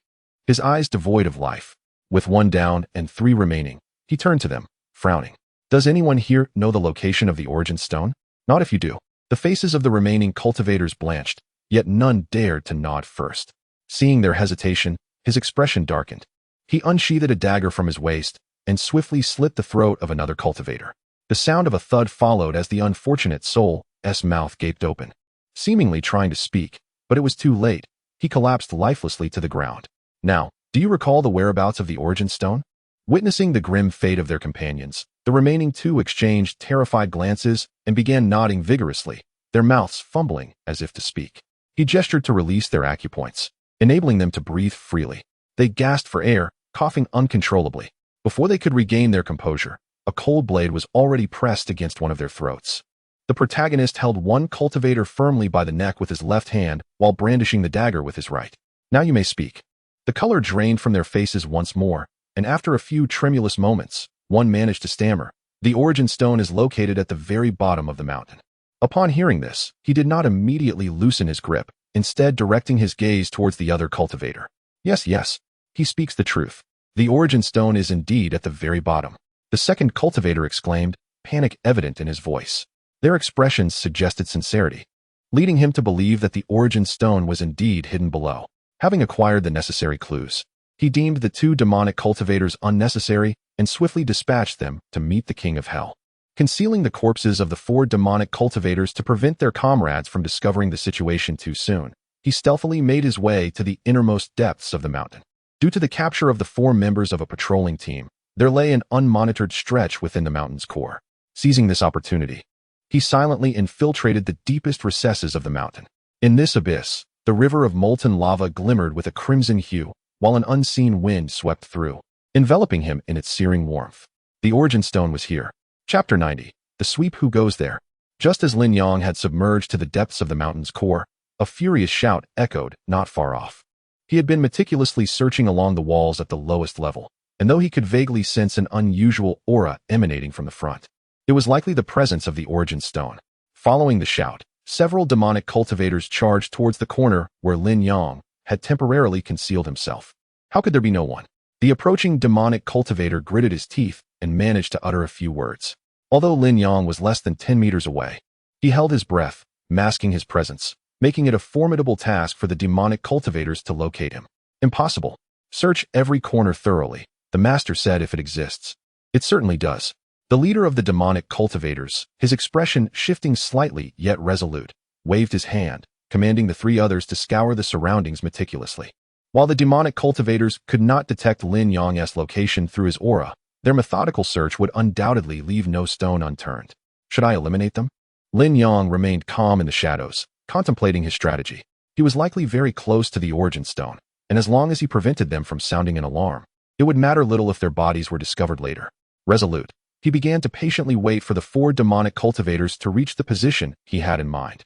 His eyes devoid of life. With one down and 3 remaining, he turned to them, frowning. Does anyone here know the location of the origin stone? Not if you do. The faces of the remaining cultivators blanched, yet none dared to nod first. Seeing their hesitation, his expression darkened. He unsheathed a dagger from his waist and swiftly slit the throat of another cultivator. The sound of a thud followed as the unfortunate soul's mouth gaped open, seemingly trying to speak, but it was too late. He collapsed lifelessly to the ground. Now, do you recall the whereabouts of the origin stone? Witnessing the grim fate of their companions, the remaining 2 exchanged terrified glances and began nodding vigorously, their mouths fumbling as if to speak. He gestured to release their acupoints, enabling them to breathe freely. They gasped for air, coughing uncontrollably. Before they could regain their composure, a cold blade was already pressed against one of their throats. The protagonist held one cultivator firmly by the neck with his left hand while brandishing the dagger with his right. Now you may speak. The color drained from their faces once more, and after a few tremulous moments, one managed to stammer. The origin stone is located at the very bottom of the mountain. Upon hearing this, he did not immediately loosen his grip, instead directing his gaze towards the other cultivator. Yes, he speaks the truth. The origin stone is indeed at the very bottom. The second cultivator exclaimed, panic evident in his voice. Their expressions suggested sincerity, leading him to believe that the origin stone was indeed hidden below. Having acquired the necessary clues, he deemed the 2 demonic cultivators unnecessary and swiftly dispatched them to meet the king of hell. Concealing the corpses of the 4 demonic cultivators to prevent their comrades from discovering the situation too soon, he stealthily made his way to the innermost depths of the mountain. Due to the capture of the 4 members of a patrolling team, there lay an unmonitored stretch within the mountain's core. Seizing this opportunity, he silently infiltrated the deepest recesses of the mountain. In this abyss, the river of molten lava glimmered with a crimson hue, while an unseen wind swept through, enveloping him in its searing warmth. The origin stone was here. Chapter 90. The Sweep Who Goes There? Just as Lin Yang had submerged to the depths of the mountain's core, a furious shout echoed not far off. He had been meticulously searching along the walls at the lowest level, and though he could vaguely sense an unusual aura emanating from the front, it was likely the presence of the origin stone. Following the shout, several demonic cultivators charged towards the corner where Lin Yang had temporarily concealed himself. How could there be no one? The approaching demonic cultivator gritted his teeth and managed to utter a few words. Although Lin Yang was less than 10 meters away, he held his breath, masking his presence, making it a formidable task for the demonic cultivators to locate him. Impossible. Search every corner thoroughly, the master said, if it exists. It certainly does. The leader of the demonic cultivators, his expression shifting slightly yet resolute, waved his hand, commanding the 3 others to scour the surroundings meticulously. While the demonic cultivators could not detect Lin Yang's location through his aura, their methodical search would undoubtedly leave no stone unturned. Should I eliminate them? Lin Yang remained calm in the shadows, contemplating his strategy. He was likely very close to the origin stone, and as long as he prevented them from sounding an alarm, it would matter little if their bodies were discovered later. Resolute, he began to patiently wait for the 4 demonic cultivators to reach the position he had in mind.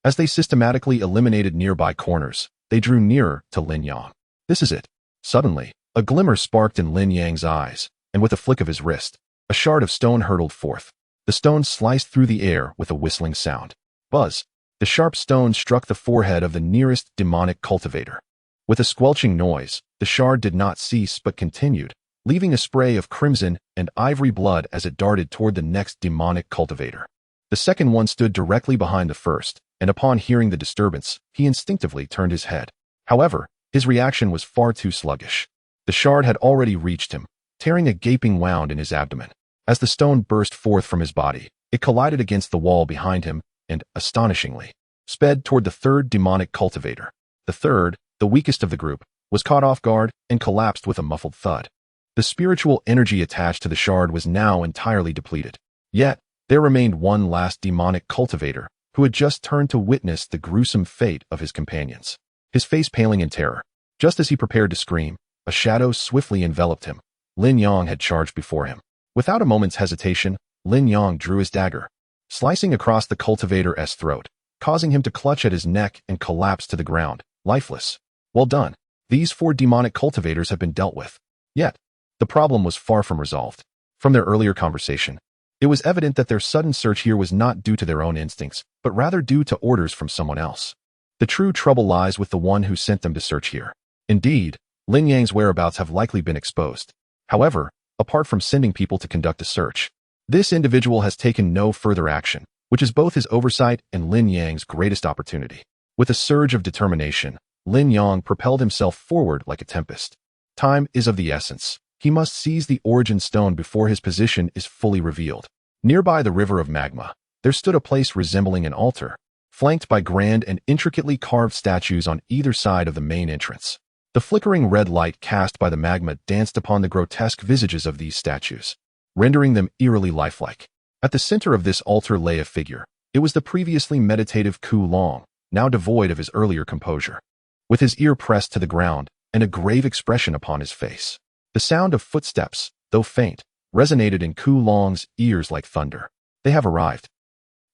As they systematically eliminated nearby corners, they drew nearer to Lin Yang. This is it. Suddenly, a glimmer sparked in Lin Yang's eyes, and with a flick of his wrist, a shard of stone hurtled forth. The stone sliced through the air with a whistling sound. Buzz! The sharp stone struck the forehead of the nearest demonic cultivator. With a squelching noise, the shard did not cease but continued, leaving a spray of crimson and ivory blood as it darted toward the next demonic cultivator. The second one stood directly behind the first, and upon hearing the disturbance, he instinctively turned his head. However, his reaction was far too sluggish. The shard had already reached him, tearing a gaping wound in his abdomen. As the stone burst forth from his body, it collided against the wall behind him and, astonishingly, sped toward the 3rd demonic cultivator. The 3rd, the weakest of the group, was caught off guard and collapsed with a muffled thud. The spiritual energy attached to the shard was now entirely depleted. Yet, there remained one last demonic cultivator who had just turned to witness the gruesome fate of his companions. His face paling in terror. Just as he prepared to scream, a shadow swiftly enveloped him. Lin Yang had charged before him. Without a moment's hesitation, Lin Yang drew his dagger, slicing across the cultivator's throat, causing him to clutch at his neck and collapse to the ground, lifeless. Well done. These 4 demonic cultivators have been dealt with. Yet, The problem was far from resolved. From their earlier conversation, it was evident that their sudden search here was not due to their own instincts, but rather due to orders from someone else. The true trouble lies with the one who sent them to search here. Indeed, Lin Yang's whereabouts have likely been exposed. However, apart from sending people to conduct a search, this individual has taken no further action, which is both his oversight and Lin Yang's greatest opportunity. With a surge of determination, Lin Yang propelled himself forward like a tempest. Time is of the essence. He must seize the origin stone before his position is fully revealed. Nearby the river of magma, there stood a place resembling an altar, flanked by grand and intricately carved statues on either side of the main entrance. The flickering red light cast by the magma danced upon the grotesque visages of these statues, rendering them eerily lifelike. At the center of this altar lay a figure. It was the previously meditative Ku Long, now devoid of his earlier composure. With his ear pressed to the ground and a grave expression upon his face, the sound of footsteps, though faint, resonated in Ku Long's ears like thunder. They have arrived.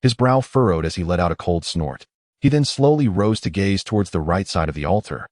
His brow furrowed as he let out a cold snort. He then slowly rose to gaze towards the right side of the altar,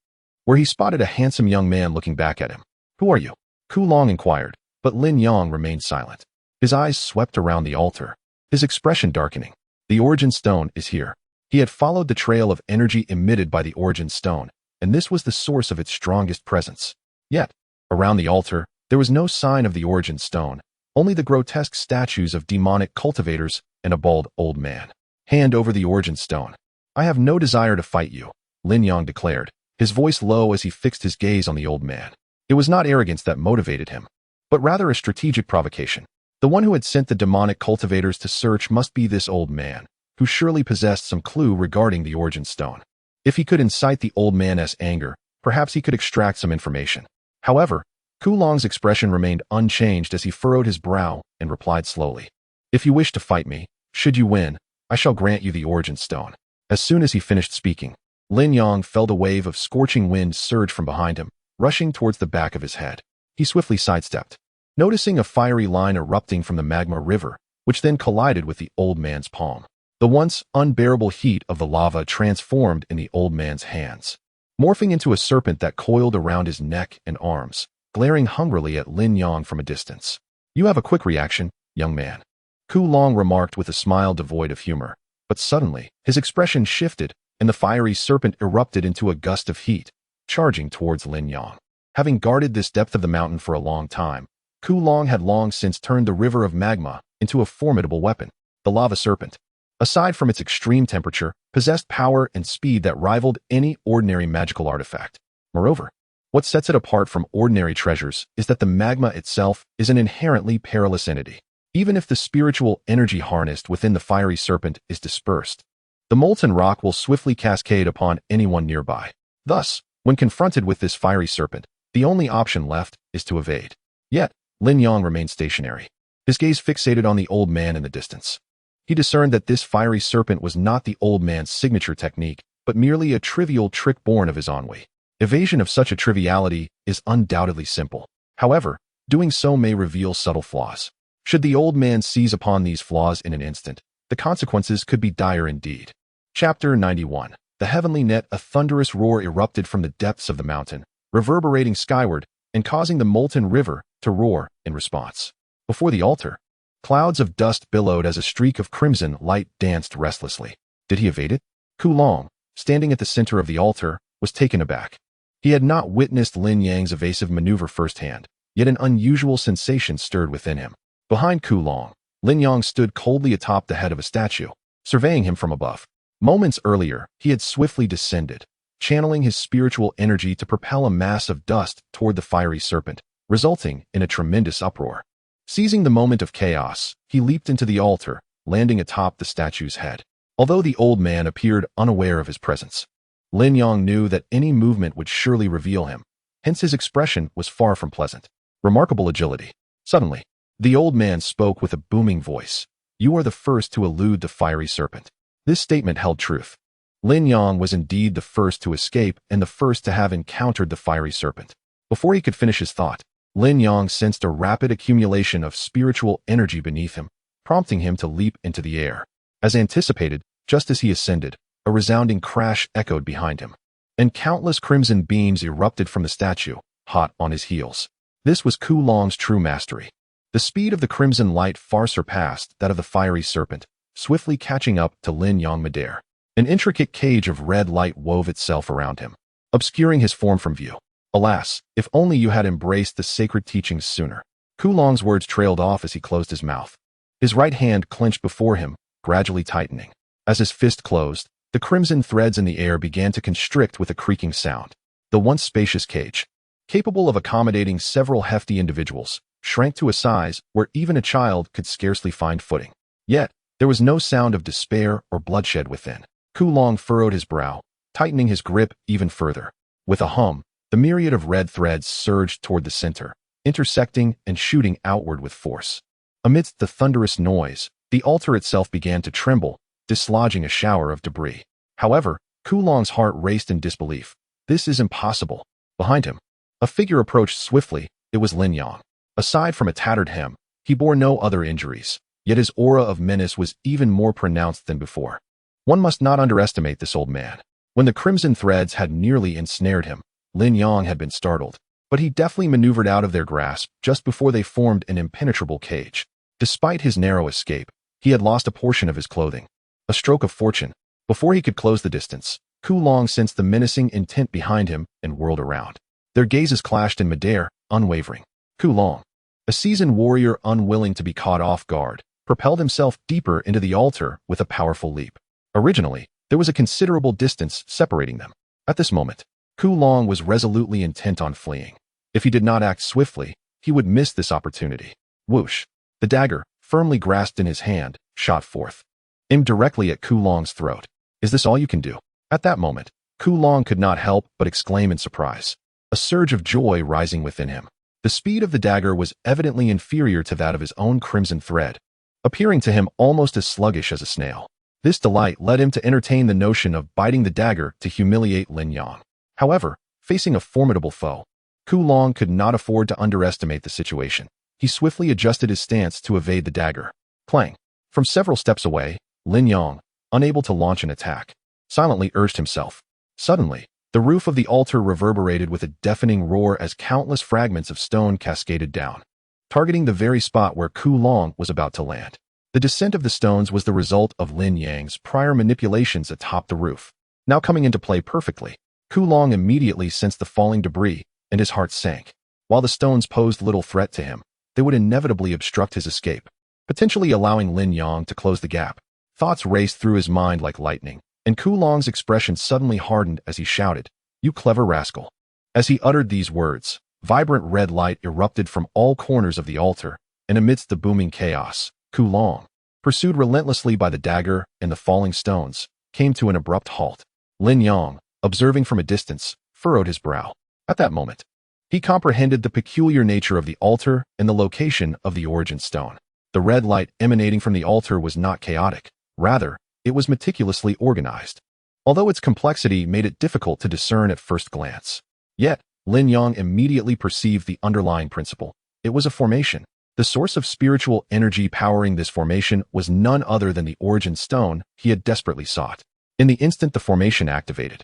where he spotted a handsome young man looking back at him. "Who are you?" Ku Long inquired, but Lin Yang remained silent. His eyes swept around the altar, his expression darkening. The origin stone is here. He had followed the trail of energy emitted by the origin stone, and this was the source of its strongest presence. Yet, around the altar, there was no sign of the origin stone, only the grotesque statues of demonic cultivators and a bald old man. "Hand over the origin stone. I have no desire to fight you," Lin Yang declared, his voice low as he fixed his gaze on the old man. It was not arrogance that motivated him, but rather a strategic provocation. The one who had sent the demonic cultivators to search must be this old man, who surely possessed some clue regarding the origin stone. If he could incite the old man's anger, perhaps he could extract some information. However, Ku Long's expression remained unchanged as he furrowed his brow and replied slowly, "If you wish to fight me, should you win, I shall grant you the origin stone." As soon as he finished speaking, Lin Yang felt a wave of scorching wind surge from behind him, rushing towards the back of his head. He swiftly sidestepped, noticing a fiery line erupting from the magma river, which then collided with the old man's palm. The once unbearable heat of the lava transformed in the old man's hands, morphing into a serpent that coiled around his neck and arms, glaring hungrily at Lin Yang from a distance. "You have a quick reaction, young man," Ku Long remarked with a smile devoid of humor. But suddenly, his expression shifted, and the fiery serpent erupted into a gust of heat, charging towards Lin Yang. Having guarded this depth of the mountain for a long time, Ku Long had long since turned the river of magma into a formidable weapon. The lava serpent, aside from its extreme temperature, possessed power and speed that rivaled any ordinary magical artifact. Moreover, what sets it apart from ordinary treasures is that the magma itself is an inherently perilous entity. Even if the spiritual energy harnessed within the fiery serpent is dispersed, the molten rock will swiftly cascade upon anyone nearby. Thus, when confronted with this fiery serpent, the only option left is to evade. Yet, Lin Yang remained stationary, his gaze fixated on the old man in the distance. He discerned that this fiery serpent was not the old man's signature technique, but merely a trivial trick born of his ennui. Evasion of such a triviality is undoubtedly simple. However, doing so may reveal subtle flaws. Should the old man seize upon these flaws in an instant, the consequences could be dire indeed. Chapter 91. The heavenly net. A thunderous roar erupted from the depths of the mountain, reverberating skyward and causing the molten river to roar in response. Before the altar, clouds of dust billowed as a streak of crimson light danced restlessly. Did he evade it? Ku Long, standing at the center of the altar, was taken aback. He had not witnessed Lin Yang's evasive maneuver firsthand, yet an unusual sensation stirred within him. Behind Ku Long, Lin Yang stood coldly atop the head of a statue, surveying him from above. Moments earlier, he had swiftly descended, channeling his spiritual energy to propel a mass of dust toward the fiery serpent, resulting in a tremendous uproar. Seizing the moment of chaos, he leaped into the altar, landing atop the statue's head. Although the old man appeared unaware of his presence, Lin Yang knew that any movement would surely reveal him, hence his expression was far from pleasant. Remarkable agility. Suddenly, the old man spoke with a booming voice. "You are the first to elude the fiery serpent." This statement held truth. Lin Yang was indeed the first to escape and the first to have encountered the fiery serpent. Before he could finish his thought, Lin Yang sensed a rapid accumulation of spiritual energy beneath him, prompting him to leap into the air. As anticipated, just as he ascended, a resounding crash echoed behind him, and countless crimson beams erupted from the statue, hot on his heels. This was Kulong's true mastery. The speed of the crimson light far surpassed that of the fiery serpent, swiftly catching up to Lin Wan'er. An intricate cage of red light wove itself around him, obscuring his form from view. Alas, if only you had embraced the sacred teachings sooner. Kulong's words trailed off as he closed his mouth. His right hand clenched before him, gradually tightening. As his fist closed, the crimson threads in the air began to constrict with a creaking sound. The once spacious cage, capable of accommodating several hefty individuals, shrank to a size where even a child could scarcely find footing. Yet, there was no sound of despair or bloodshed within. Kulong furrowed his brow, tightening his grip even further. With a hum, the myriad of red threads surged toward the center, intersecting and shooting outward with force. Amidst the thunderous noise, the altar itself began to tremble, dislodging a shower of debris. However, Kulong's heart raced in disbelief. This is impossible. Behind him, a figure approached swiftly. It was Lin Yang. Aside from a tattered hem, he bore no other injuries, yet his aura of menace was even more pronounced than before. One must not underestimate this old man. When the crimson threads had nearly ensnared him, Lin Yang had been startled, but he deftly maneuvered out of their grasp just before they formed an impenetrable cage. Despite his narrow escape, he had lost a portion of his clothing. A stroke of fortune. Before he could close the distance, Kulong sensed the menacing intent behind him and whirled around. Their gazes clashed in midair, unwavering. Kulong, a seasoned warrior unwilling to be caught off guard, propelled himself deeper into the altar with a powerful leap. Originally, there was a considerable distance separating them. At this moment, Kulong was resolutely intent on fleeing. If he did not act swiftly, he would miss this opportunity. Whoosh! The dagger, firmly grasped in his hand, shot forth, aimed directly at Kulong's throat. Is this all you can do? At that moment, Kulong could not help but exclaim in surprise, a surge of joy rising within him. The speed of the dagger was evidently inferior to that of his own crimson thread, appearing to him almost as sluggish as a snail. This delight led him to entertain the notion of biting the dagger to humiliate Lin Yang. However, facing a formidable foe, Kulong could not afford to underestimate the situation. He swiftly adjusted his stance to evade the dagger. Clang! From several steps away, Lin Yang, unable to launch an attack, silently urged himself. Suddenly, the roof of the altar reverberated with a deafening roar as countless fragments of stone cascaded down, targeting the very spot where Kulong was about to land. The descent of the stones was the result of Lin Yang's prior manipulations atop the roof, now coming into play perfectly. Kulong immediately sensed the falling debris, and his heart sank. While the stones posed little threat to him, they would inevitably obstruct his escape, potentially allowing Lin Yang to close the gap. Thoughts raced through his mind like lightning, and Kulong's expression suddenly hardened as he shouted, "You clever rascal." As he uttered these words, vibrant red light erupted from all corners of the altar, and amidst the booming chaos, Kulong, pursued relentlessly by the dagger and the falling stones, came to an abrupt halt. Lin Yang, observing from a distance, furrowed his brow. At that moment, he comprehended the peculiar nature of the altar and the location of the origin stone. The red light emanating from the altar was not chaotic. Rather, it was meticulously organized, although its complexity made it difficult to discern at first glance. Yet, Lin Yang immediately perceived the underlying principle. It was a formation. The source of spiritual energy powering this formation was none other than the origin stone he had desperately sought. In the instant the formation activated,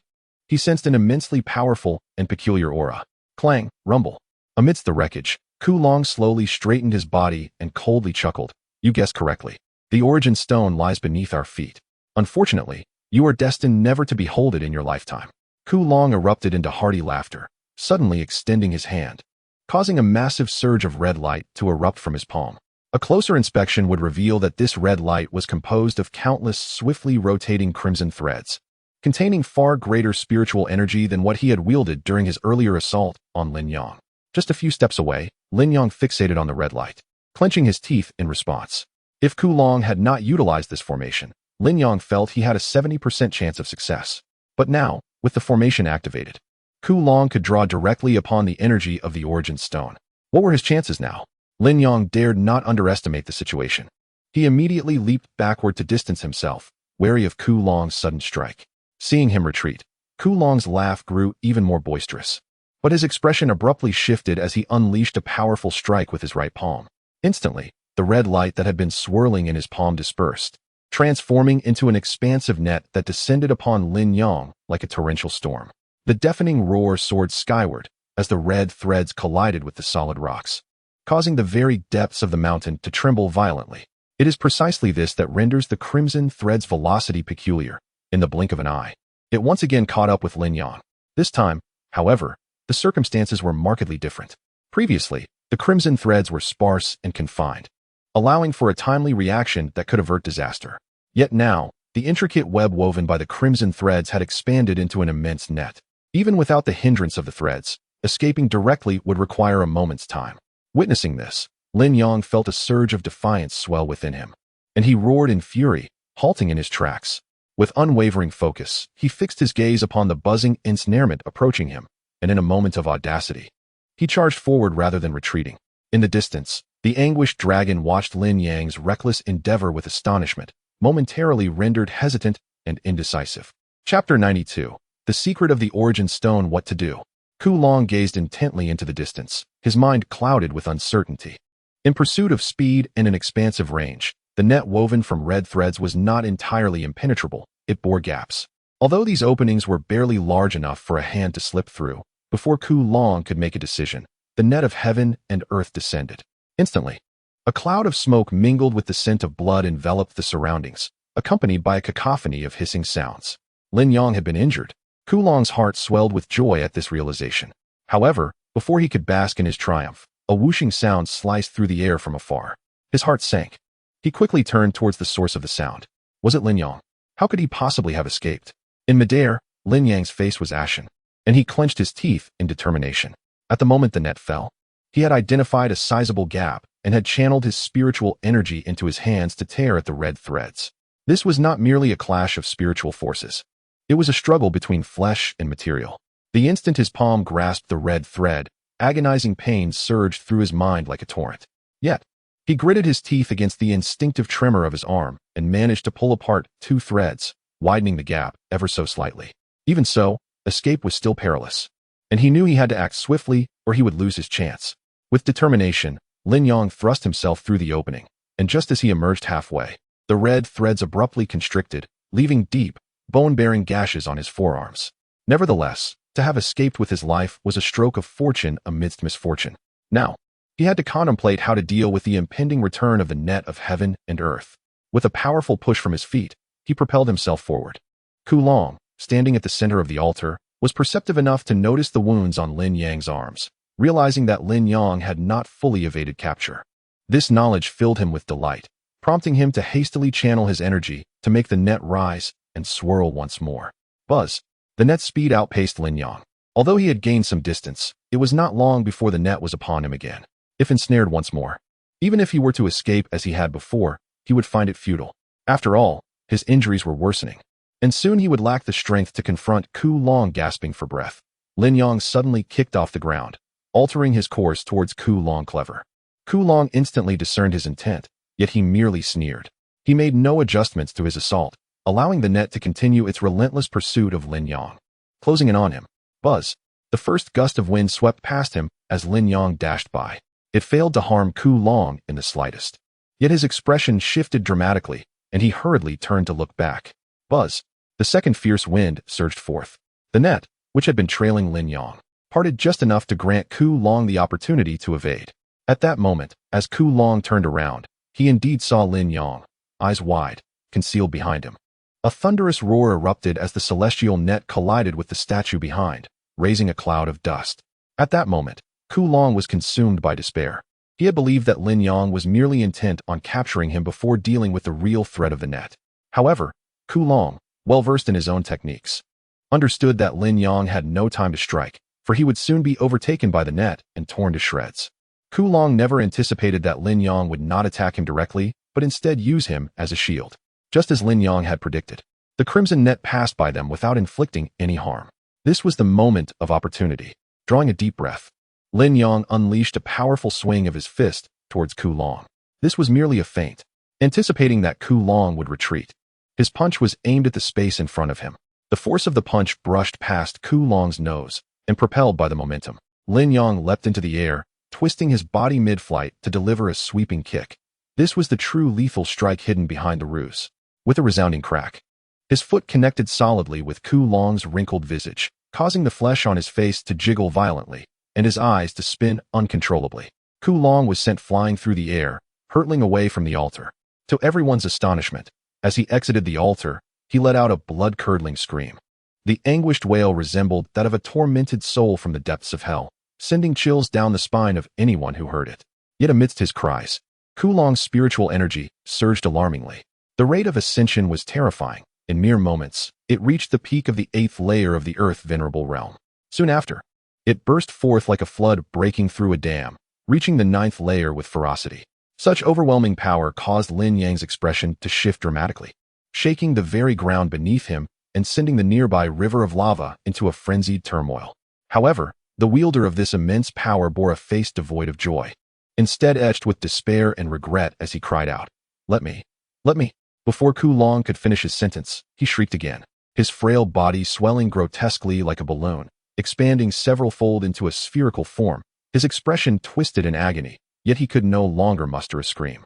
he sensed an immensely powerful and peculiar aura. Clang, rumble. Amidst the wreckage, Kulong slowly straightened his body and coldly chuckled. You guessed correctly. The origin stone lies beneath our feet. Unfortunately, you are destined never to behold it in your lifetime. Kulong erupted into hearty laughter, suddenly extending his hand, causing a massive surge of red light to erupt from his palm. A closer inspection would reveal that this red light was composed of countless swiftly rotating crimson threads, containing far greater spiritual energy than what he had wielded during his earlier assault on Lin Yang. Just a few steps away, Lin Yang fixated on the red light, clenching his teeth in response. If Kulong had not utilized this formation, Lin Yang felt he had a 70% chance of success. But now, with the formation activated, Kulong could draw directly upon the energy of the origin stone. What were his chances now? Lin Yang dared not underestimate the situation. He immediately leaped backward to distance himself, wary of Kulong's sudden strike. Seeing him retreat, Kulong's laugh grew even more boisterous. But his expression abruptly shifted as he unleashed a powerful strike with his right palm. Instantly, the red light that had been swirling in his palm dispersed, transforming into an expansive net that descended upon Lin Yang like a torrential storm. The deafening roar soared skyward, as the red threads collided with the solid rocks, causing the very depths of the mountain to tremble violently. It is precisely this that renders the crimson thread's velocity peculiar. In the blink of an eye, it once again caught up with Lin Yang. This time, however, the circumstances were markedly different. Previously, the crimson threads were sparse and confined, allowing for a timely reaction that could avert disaster. Yet now, the intricate web woven by the crimson threads had expanded into an immense net. Even without the hindrance of the threads, escaping directly would require a moment's time. Witnessing this, Lin Yang felt a surge of defiance swell within him, and he roared in fury, halting in his tracks. With unwavering focus, he fixed his gaze upon the buzzing ensnarement approaching him, and in a moment of audacity, he charged forward rather than retreating. In the distance, the anguished dragon watched Lin Yang's reckless endeavor with astonishment, momentarily rendered hesitant and indecisive. Chapter 92. The Secret of the Origin Stone. What to do? Ku Long gazed intently into the distance, his mind clouded with uncertainty. In pursuit of speed and an expansive range, the net woven from red threads was not entirely impenetrable. It bore gaps. Although these openings were barely large enough for a hand to slip through, before Ku Long could make a decision, the net of heaven and earth descended. Instantly, a cloud of smoke mingled with the scent of blood enveloped the surroundings, accompanied by a cacophony of hissing sounds. Lin Yang had been injured. Ku Long's heart swelled with joy at this realization. However, before he could bask in his triumph, a whooshing sound sliced through the air from afar. His heart sank. He quickly turned towards the source of the sound. Was it Lin Yang? How could he possibly have escaped? In midair, Lin Yang's face was ashen, and he clenched his teeth in determination. At the moment the net fell, he had identified a sizable gap and had channeled his spiritual energy into his hands to tear at the red threads. This was not merely a clash of spiritual forces. It was a struggle between flesh and material. The instant his palm grasped the red thread, agonizing pain surged through his mind like a torrent. Yet, he gritted his teeth against the instinctive tremor of his arm and managed to pull apart 2 threads, widening the gap ever so slightly. Even so, escape was still perilous, and he knew he had to act swiftly or he would lose his chance. With determination, Lin Yang thrust himself through the opening, and just as he emerged halfway, the red threads abruptly constricted, leaving deep, bone-bearing gashes on his forearms. Nevertheless, to have escaped with his life was a stroke of fortune amidst misfortune. Now, he had to contemplate how to deal with the impending return of the net of heaven and earth. With a powerful push from his feet, he propelled himself forward. Ku Long, standing at the center of the altar, was perceptive enough to notice the wounds on Lin Yang's arms, realizing that Lin Yang had not fully evaded capture. This knowledge filled him with delight, prompting him to hastily channel his energy to make the net rise and swirl once more. Buzz! The net's speed outpaced Lin Yang. Although he had gained some distance, it was not long before the net was upon him again. If ensnared once more, even if he were to escape as he had before, he would find it futile. After all, his injuries were worsening, and soon he would lack the strength to confront Ku Long gasping for breath. Lin Yang suddenly kicked off the ground, altering his course towards Ku Long clever. Ku Long instantly discerned his intent, yet he merely sneered. He made no adjustments to his assault, allowing the net to continue its relentless pursuit of Lin Yang. Closing in on him, buzz! The first gust of wind swept past him as Lin Yang dashed by. It failed to harm Ku Long in the slightest. Yet his expression shifted dramatically, and he hurriedly turned to look back. Buzz! The second fierce wind surged forth. The net, which had been trailing Lin Yang, parted just enough to grant Ku Long the opportunity to evade. At that moment, as Ku Long turned around, he indeed saw Lin Yang, eyes wide, concealed behind him. A thunderous roar erupted as the celestial net collided with the statue behind, raising a cloud of dust. At that moment, Ku Long was consumed by despair. He had believed that Lin Yang was merely intent on capturing him before dealing with the real threat of the net. However, Ku Long, well versed in his own techniques, understood that Lin Yang had no time to strike, for he would soon be overtaken by the net and torn to shreds. Ku Long never anticipated that Lin Yang would not attack him directly, but instead use him as a shield. Just as Lin Yang had predicted, the crimson net passed by them without inflicting any harm. This was the moment of opportunity. Drawing a deep breath, Lin Yang unleashed a powerful swing of his fist towards Ku Long. This was merely a feint. Anticipating that Ku Long would retreat, his punch was aimed at the space in front of him. The force of the punch brushed past Ku Long's nose, and propelled by the momentum, Lin Yang leapt into the air, twisting his body mid-flight to deliver a sweeping kick. This was the true lethal strike hidden behind the ruse. With a resounding crack, his foot connected solidly with Ku Long's wrinkled visage, causing the flesh on his face to jiggle violently. and his eyes to spin uncontrollably. Kulong was sent flying through the air, hurtling away from the altar. To everyone's astonishment, as he exited the altar, he let out a blood-curdling scream. The anguished wail resembled that of a tormented soul from the depths of hell, sending chills down the spine of anyone who heard it. Yet amidst his cries, Kulong's spiritual energy surged alarmingly. The rate of ascension was terrifying. In mere moments, it reached the peak of the 8th layer of the Earth-Venerable realm. Soon after, it burst forth like a flood breaking through a dam, reaching the 9th layer with ferocity. Such overwhelming power caused Lin Yang's expression to shift dramatically, shaking the very ground beneath him and sending the nearby river of lava into a frenzied turmoil. However, the wielder of this immense power bore a face devoid of joy, instead etched with despair and regret as he cried out, "Let me! Let me!" Before Kulong could finish his sentence, he shrieked again, his frail body swelling grotesquely like a balloon, expanding several-fold into a spherical form, his expression twisted in agony, yet he could no longer muster a scream.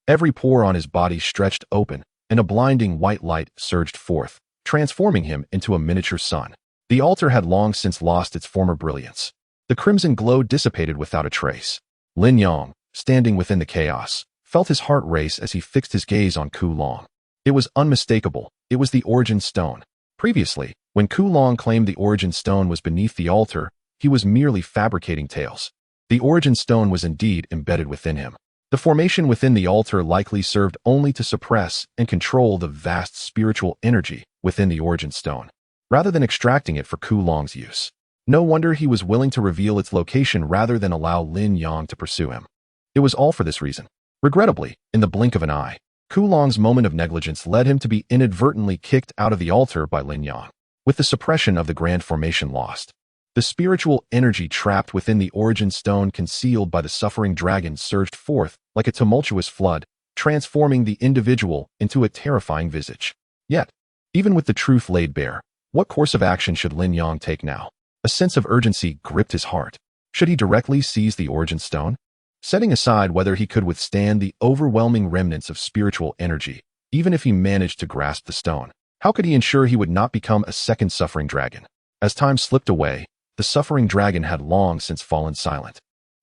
Every pore on his body stretched open, and a blinding white light surged forth, transforming him into a miniature sun. The altar had long since lost its former brilliance. The crimson glow dissipated without a trace. Lin Yang, standing within the chaos, felt his heart race as he fixed his gaze on Kulong. It was unmistakable. It was the Origin Stone. Previously, when Kulong claimed the Origin Stone was beneath the altar, he was merely fabricating tales. The Origin Stone was indeed embedded within him. The formation within the altar likely served only to suppress and control the vast spiritual energy within the Origin Stone, rather than extracting it for Kulong's use. No wonder he was willing to reveal its location rather than allow Lin Yang to pursue him. It was all for this reason. Regrettably, in the blink of an eye, Kulong's moment of negligence led him to be inadvertently kicked out of the altar by Lin Yang. With the suppression of the grand formation lost, the spiritual energy trapped within the Origin Stone concealed by the suffering dragon surged forth like a tumultuous flood, transforming the individual into a terrifying visage. Yet, even with the truth laid bare, what course of action should Lin Yang take now? A sense of urgency gripped his heart. Should he directly seize the Origin Stone? Setting aside whether he could withstand the overwhelming remnants of spiritual energy, even if he managed to grasp the stone, how could he ensure he would not become a second suffering dragon? As time slipped away, the suffering dragon had long since fallen silent,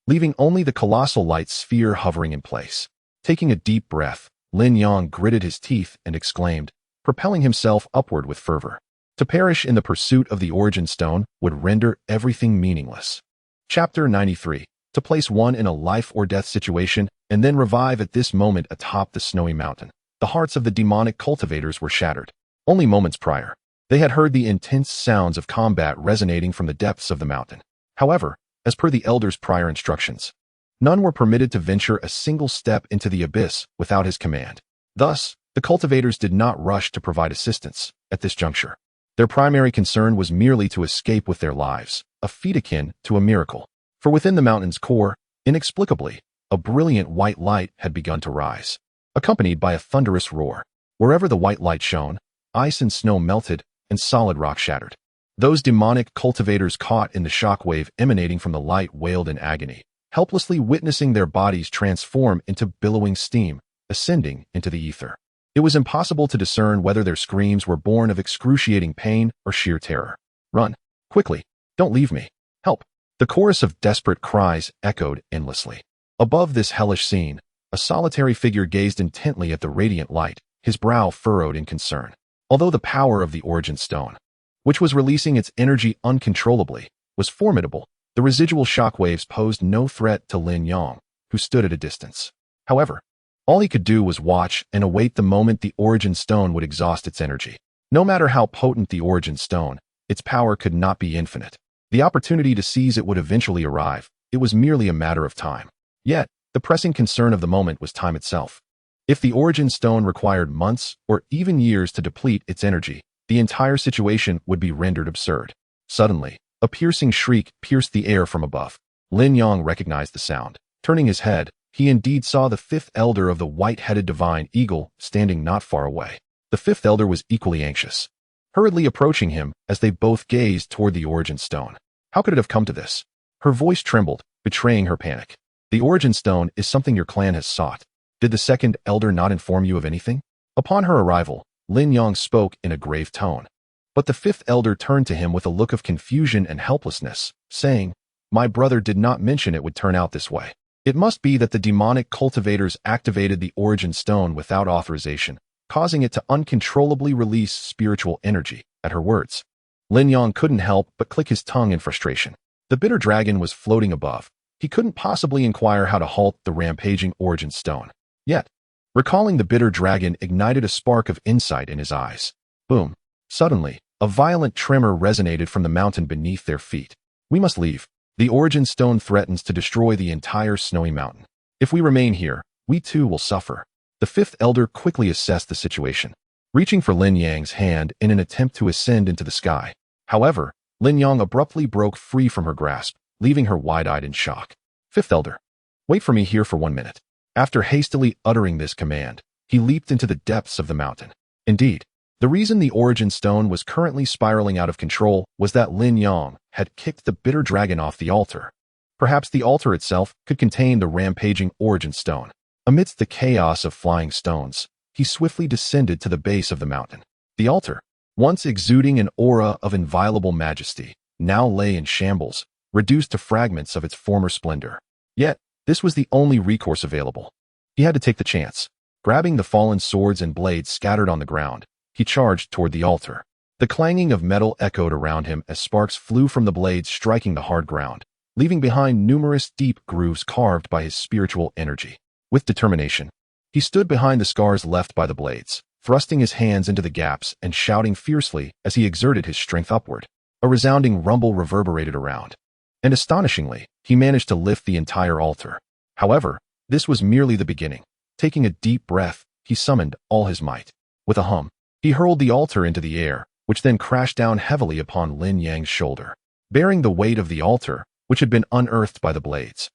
leaving only the colossal light sphere hovering in place. Taking a deep breath, Lin Yang gritted his teeth and exclaimed, propelling himself upward with fervor. To perish in the pursuit of the Origin Stone would render everything meaningless. Chapter 93. To place one in a life-or-death situation and then revive at this moment atop the snowy mountain. The hearts of the demonic cultivators were shattered. Only moments prior, they had heard the intense sounds of combat resonating from the depths of the mountain. However, as per the elders' prior instructions, none were permitted to venture a single step into the abyss without his command. Thus, the cultivators did not rush to provide assistance at this juncture. Their primary concern was merely to escape with their lives, a feat akin to a miracle. For within the mountain's core, inexplicably, a brilliant white light had begun to rise, accompanied by a thunderous roar. Wherever the white light shone, ice and snow melted, and solid rock shattered. Those demonic cultivators caught in the shockwave emanating from the light wailed in agony, helplessly witnessing their bodies transform into billowing steam, ascending into the ether. It was impossible to discern whether their screams were born of excruciating pain or sheer terror. "Run! Quickly! Don't leave me! Help!" The chorus of desperate cries echoed endlessly. Above this hellish scene, a solitary figure gazed intently at the radiant light, his brow furrowed in concern. Although the power of the Origin Stone, which was releasing its energy uncontrollably, was formidable, the residual shockwaves posed no threat to Lin Yang, who stood at a distance. However, all he could do was watch and await the moment the Origin Stone would exhaust its energy. No matter how potent the Origin Stone, its power could not be infinite. The opportunity to seize it would eventually arrive. It was merely a matter of time. Yet, the pressing concern of the moment was time itself. If the Origin Stone required months or even years to deplete its energy, the entire situation would be rendered absurd. Suddenly, a piercing shriek pierced the air from above. Lin Yang recognized the sound. Turning his head, he indeed saw the fifth elder of the white-headed divine eagle standing not far away. The fifth elder was equally anxious, hurriedly approaching him as they both gazed toward the Origin Stone. How could it have come to this? Her voice trembled, betraying her panic. "The Origin Stone is something your clan has sought. Did the second elder not inform you of anything?" Upon her arrival, Lin Yang spoke in a grave tone. But the fifth elder turned to him with a look of confusion and helplessness, saying, My brother did not mention it would turn out this way. It must be that the demonic cultivators activated the origin stone without authorization, causing it to uncontrollably release spiritual energy. At her words, Lin Yang couldn't help but click his tongue in frustration. The bitter dragon was floating above. He couldn't possibly inquire how to halt the rampaging origin stone. Yet, recalling the bitter dragon ignited a spark of insight in his eyes. Boom. Suddenly, a violent tremor resonated from the mountain beneath their feet. We must leave. The origin stone threatens to destroy the entire snowy mountain. If we remain here, we too will suffer. The fifth elder quickly assessed the situation, reaching for Lin Yang's hand in an attempt to ascend into the sky. However, Lin Yang abruptly broke free from her grasp, leaving her wide-eyed in shock. Fifth elder, wait for me here for 1 minute. After hastily uttering this command, he leaped into the depths of the mountain. Indeed, the reason the origin stone was currently spiraling out of control was that Lin Yang had kicked the bitter dragon off the altar. Perhaps the altar itself could contain the rampaging origin stone. Amidst the chaos of flying stones, he swiftly descended to the base of the mountain. The altar, once exuding an aura of inviolable majesty, now lay in shambles, reduced to fragments of its former splendor. Yet, this was the only recourse available. He had to take the chance. Grabbing the fallen swords and blades scattered on the ground, he charged toward the altar. The clanging of metal echoed around him as sparks flew from the blades striking the hard ground, leaving behind numerous deep grooves carved by his spiritual energy. With determination, he stood behind the scars left by the blades, thrusting his hands into the gaps and shouting fiercely as he exerted his strength upward. A resounding rumble reverberated around, and astonishingly, he managed to lift the entire altar. However, this was merely the beginning. Taking a deep breath, he summoned all his might. With a hum, he hurled the altar into the air, which then crashed down heavily upon Lin Yang's shoulder, bearing the weight of the altar, which had been unearthed by the blades.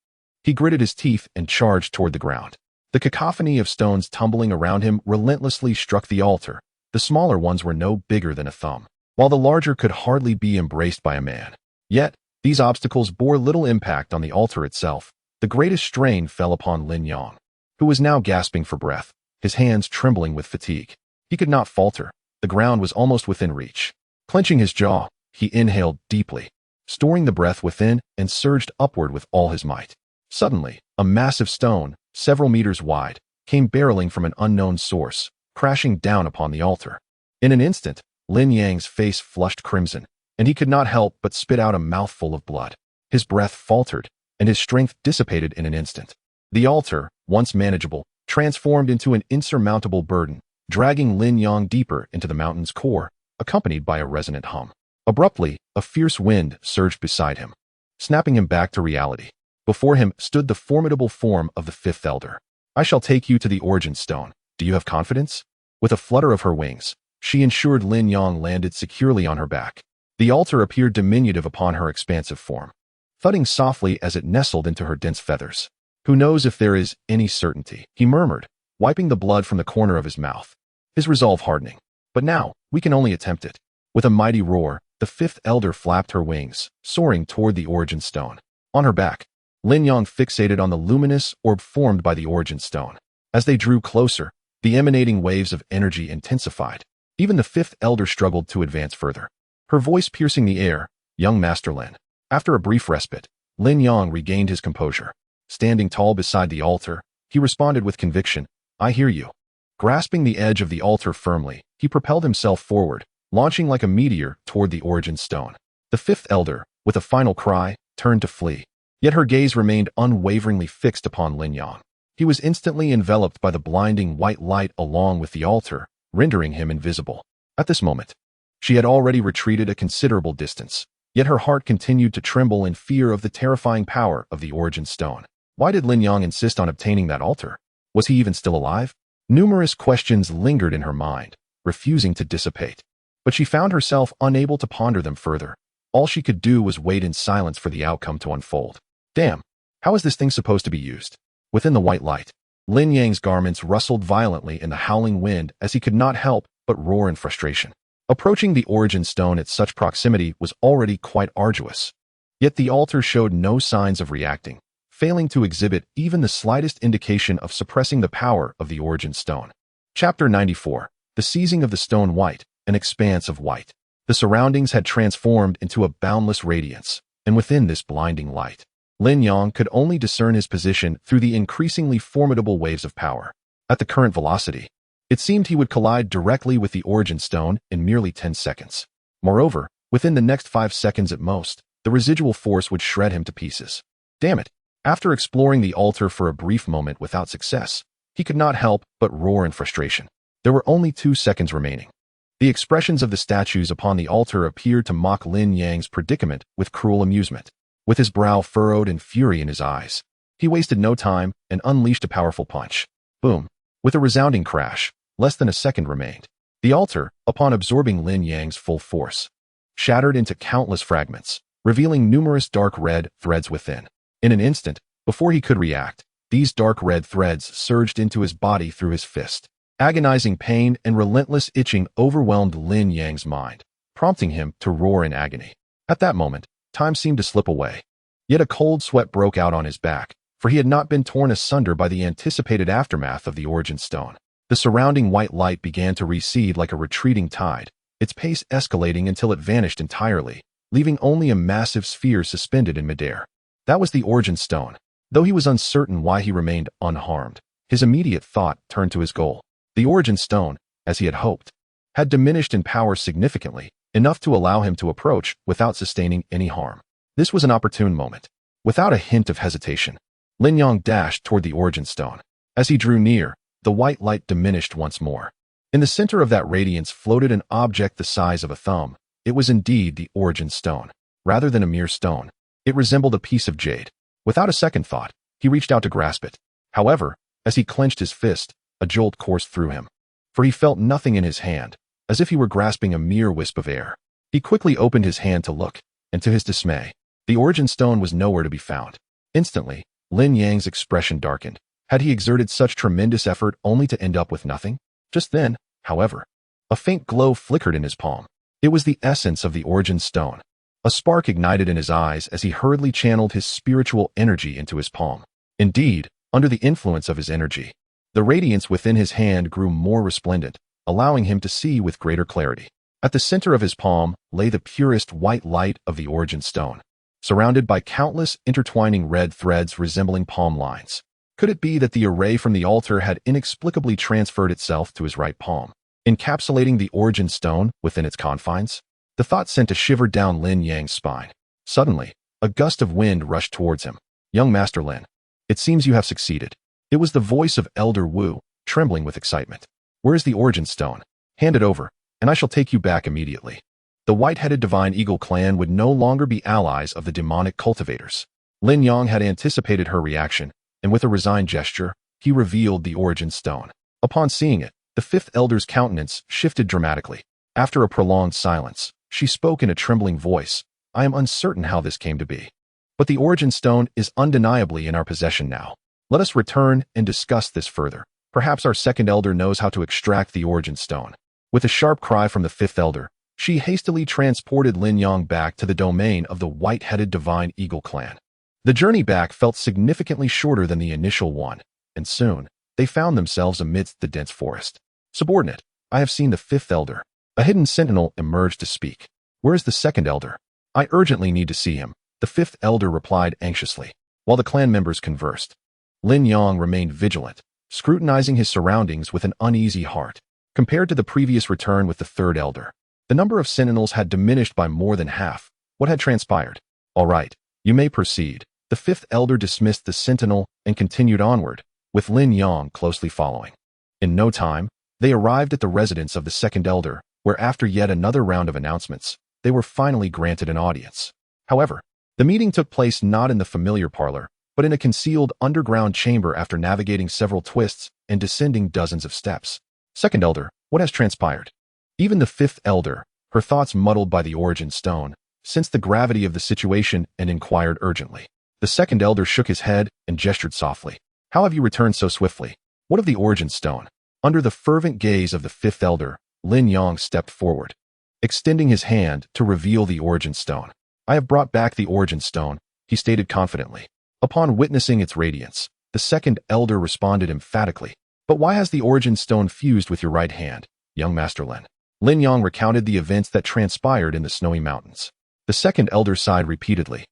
He gritted his teeth and charged toward the ground. The cacophony of stones tumbling around him relentlessly struck the altar. The smaller ones were no bigger than a thumb, while the larger could hardly be embraced by a man. Yet, these obstacles bore little impact on the altar itself. The greatest strain fell upon Lin Yang, who was now gasping for breath, his hands trembling with fatigue. He could not falter. The ground was almost within reach. Clenching his jaw, he inhaled deeply, storing the breath within, and surged upward with all his might. Suddenly, a massive stone, several meters wide, came barreling from an unknown source, crashing down upon the altar. In an instant, Lin Yang's face flushed crimson, and he could not help but spit out a mouthful of blood. His breath faltered, and his strength dissipated in an instant. The altar, once manageable, transformed into an insurmountable burden, dragging Lin Yang deeper into the mountain's core, accompanied by a resonant hum. Abruptly, a fierce wind surged beside him, snapping him back to reality. Before him stood the formidable form of the fifth elder. I shall take you to the origin stone. Do you have confidence? With a flutter of her wings, she ensured Lin Yang landed securely on her back. The altar appeared diminutive upon her expansive form, thudding softly as it nestled into her dense feathers. Who knows if there is any certainty, he murmured, wiping the blood from the corner of his mouth, his resolve hardening. But now, we can only attempt it. With a mighty roar, the fifth elder flapped her wings, soaring toward the origin stone. On her back, Lin Yang fixated on the luminous orb formed by the origin stone. As they drew closer, the emanating waves of energy intensified. Even the fifth elder struggled to advance further, her voice piercing the air. Young Master Lin. After a brief respite, Lin Yang regained his composure. Standing tall beside the altar, he responded with conviction, I hear you. Grasping the edge of the altar firmly, he propelled himself forward, launching like a meteor toward the origin stone. The fifth elder, with a final cry, turned to flee. Yet her gaze remained unwaveringly fixed upon Lin Yang. He was instantly enveloped by the blinding white light along with the altar, rendering him invisible. At this moment, she had already retreated a considerable distance, yet her heart continued to tremble in fear of the terrifying power of the origin stone. Why did Lin Yang insist on obtaining that altar? Was he even still alive? Numerous questions lingered in her mind, refusing to dissipate. But she found herself unable to ponder them further. All she could do was wait in silence for the outcome to unfold. Damn, how is this thing supposed to be used? Within the white light, Lin Yang's garments rustled violently in the howling wind as he could not help but roar in frustration. Approaching the origin stone at such proximity was already quite arduous. Yet the altar showed no signs of reacting, failing to exhibit even the slightest indication of suppressing the power of the origin stone. Chapter 94. The Seizing of the Stone. White, an expanse of white. The surroundings had transformed into a boundless radiance, and within this blinding light, Lin Yang could only discern his position through the increasingly formidable waves of power. At the current velocity, it seemed he would collide directly with the Origin Stone in merely 10 seconds. Moreover, within the next 5 seconds at most, the residual force would shred him to pieces. Damn it! After exploring the altar for a brief moment without success, he could not help but roar in frustration. There were only 2 seconds remaining. The expressions of the statues upon the altar appeared to mock Lin Yang's predicament with cruel amusement. With his brow furrowed and fury in his eyes, he wasted no time and unleashed a powerful punch. Boom! With a resounding crash, less than a second remained. The altar, upon absorbing Lin Yang's full force, shattered into countless fragments, revealing numerous dark red threads within. In an instant, before he could react, these dark red threads surged into his body through his fist. Agonizing pain and relentless itching overwhelmed Lin Yang's mind, prompting him to roar in agony. At that moment, time seemed to slip away. Yet a cold sweat broke out on his back, for he had not been torn asunder by the anticipated aftermath of the Origin Stone. The surrounding white light began to recede like a retreating tide, its pace escalating until it vanished entirely, leaving only a massive sphere suspended in midair. That was the Origin Stone. Though he was uncertain why he remained unharmed, his immediate thought turned to his goal. The Origin Stone, as he had hoped, had diminished in power significantly, enough to allow him to approach without sustaining any harm. This was an opportune moment. Without a hint of hesitation, Lin Yang dashed toward the Origin Stone. As he drew near, the white light diminished once more. In the center of that radiance floated an object the size of a thumb. It was indeed the Origin Stone. Rather than a mere stone, it resembled a piece of jade. Without a second thought, he reached out to grasp it. However, as he clenched his fist, a jolt coursed through him, for he felt nothing in his hand, as if he were grasping a mere wisp of air. He quickly opened his hand to look, and to his dismay, the Origin Stone was nowhere to be found. Instantly, Lin Yang's expression darkened. Had he exerted such tremendous effort only to end up with nothing? Just then, however, a faint glow flickered in his palm. It was the essence of the Origin Stone. A spark ignited in his eyes as he hurriedly channeled his spiritual energy into his palm. Indeed, under the influence of his energy, the radiance within his hand grew more resplendent, allowing him to see with greater clarity. At the center of his palm lay the purest white light of the Origin Stone, surrounded by countless intertwining red threads resembling palm lines. Could it be that the array from the altar had inexplicably transferred itself to his right palm, encapsulating the Origin Stone within its confines? The thought sent a shiver down Lin Yang's spine. Suddenly, a gust of wind rushed towards him. "Young Master Lin, it seems you have succeeded." It was the voice of Elder Wu, trembling with excitement. "Where is the Origin Stone? Hand it over, and I shall take you back immediately." The white-headed Divine Eagle clan would no longer be allies of the demonic cultivators. Lin Yang had anticipated her reaction, and with a resigned gesture, he revealed the Origin Stone. Upon seeing it, the fifth elder's countenance shifted dramatically. After a prolonged silence, she spoke in a trembling voice. "I am uncertain how this came to be, but the Origin Stone is undeniably in our possession now. Let us return and discuss this further. Perhaps our second elder knows how to extract the Origin Stone." With a sharp cry from the fifth elder, she hastily transported Lin Yang back to the domain of the white-headed Divine Eagle clan. The journey back felt significantly shorter than the initial one, and soon, they found themselves amidst the dense forest. "Subordinate, I have seen the fifth elder." A hidden sentinel emerged to speak. "Where is the second elder?" "I urgently need to see him," the fifth elder replied anxiously. While the clan members conversed, Lin Yang remained vigilant, scrutinizing his surroundings with an uneasy heart. Compared to the previous return with the third elder, the number of sentinels had diminished by more than half. What had transpired? "All right, you may proceed." The fifth elder dismissed the sentinel and continued onward, with Lin Yang closely following. In no time, they arrived at the residence of the second elder, where after yet another round of announcements, they were finally granted an audience. However, the meeting took place not in the familiar parlor, but in a concealed underground chamber after navigating several twists and descending dozens of steps. "Second elder, what has transpired?" Even the fifth elder, her thoughts muddled by the Origin Stone, sensed the gravity of the situation and inquired urgently. The second elder shook his head and gestured softly. "How have you returned so swiftly? What of the Origin Stone?" Under the fervent gaze of the fifth elder, Lin Yang stepped forward, extending his hand to reveal the Origin Stone. "I have brought back the Origin Stone," he stated confidently. Upon witnessing its radiance, the second elder responded emphatically. "But why has the Origin Stone fused with your right hand, young Master Lin?" Lin Yang recounted the events that transpired in the snowy mountains. The second elder sighed repeatedly.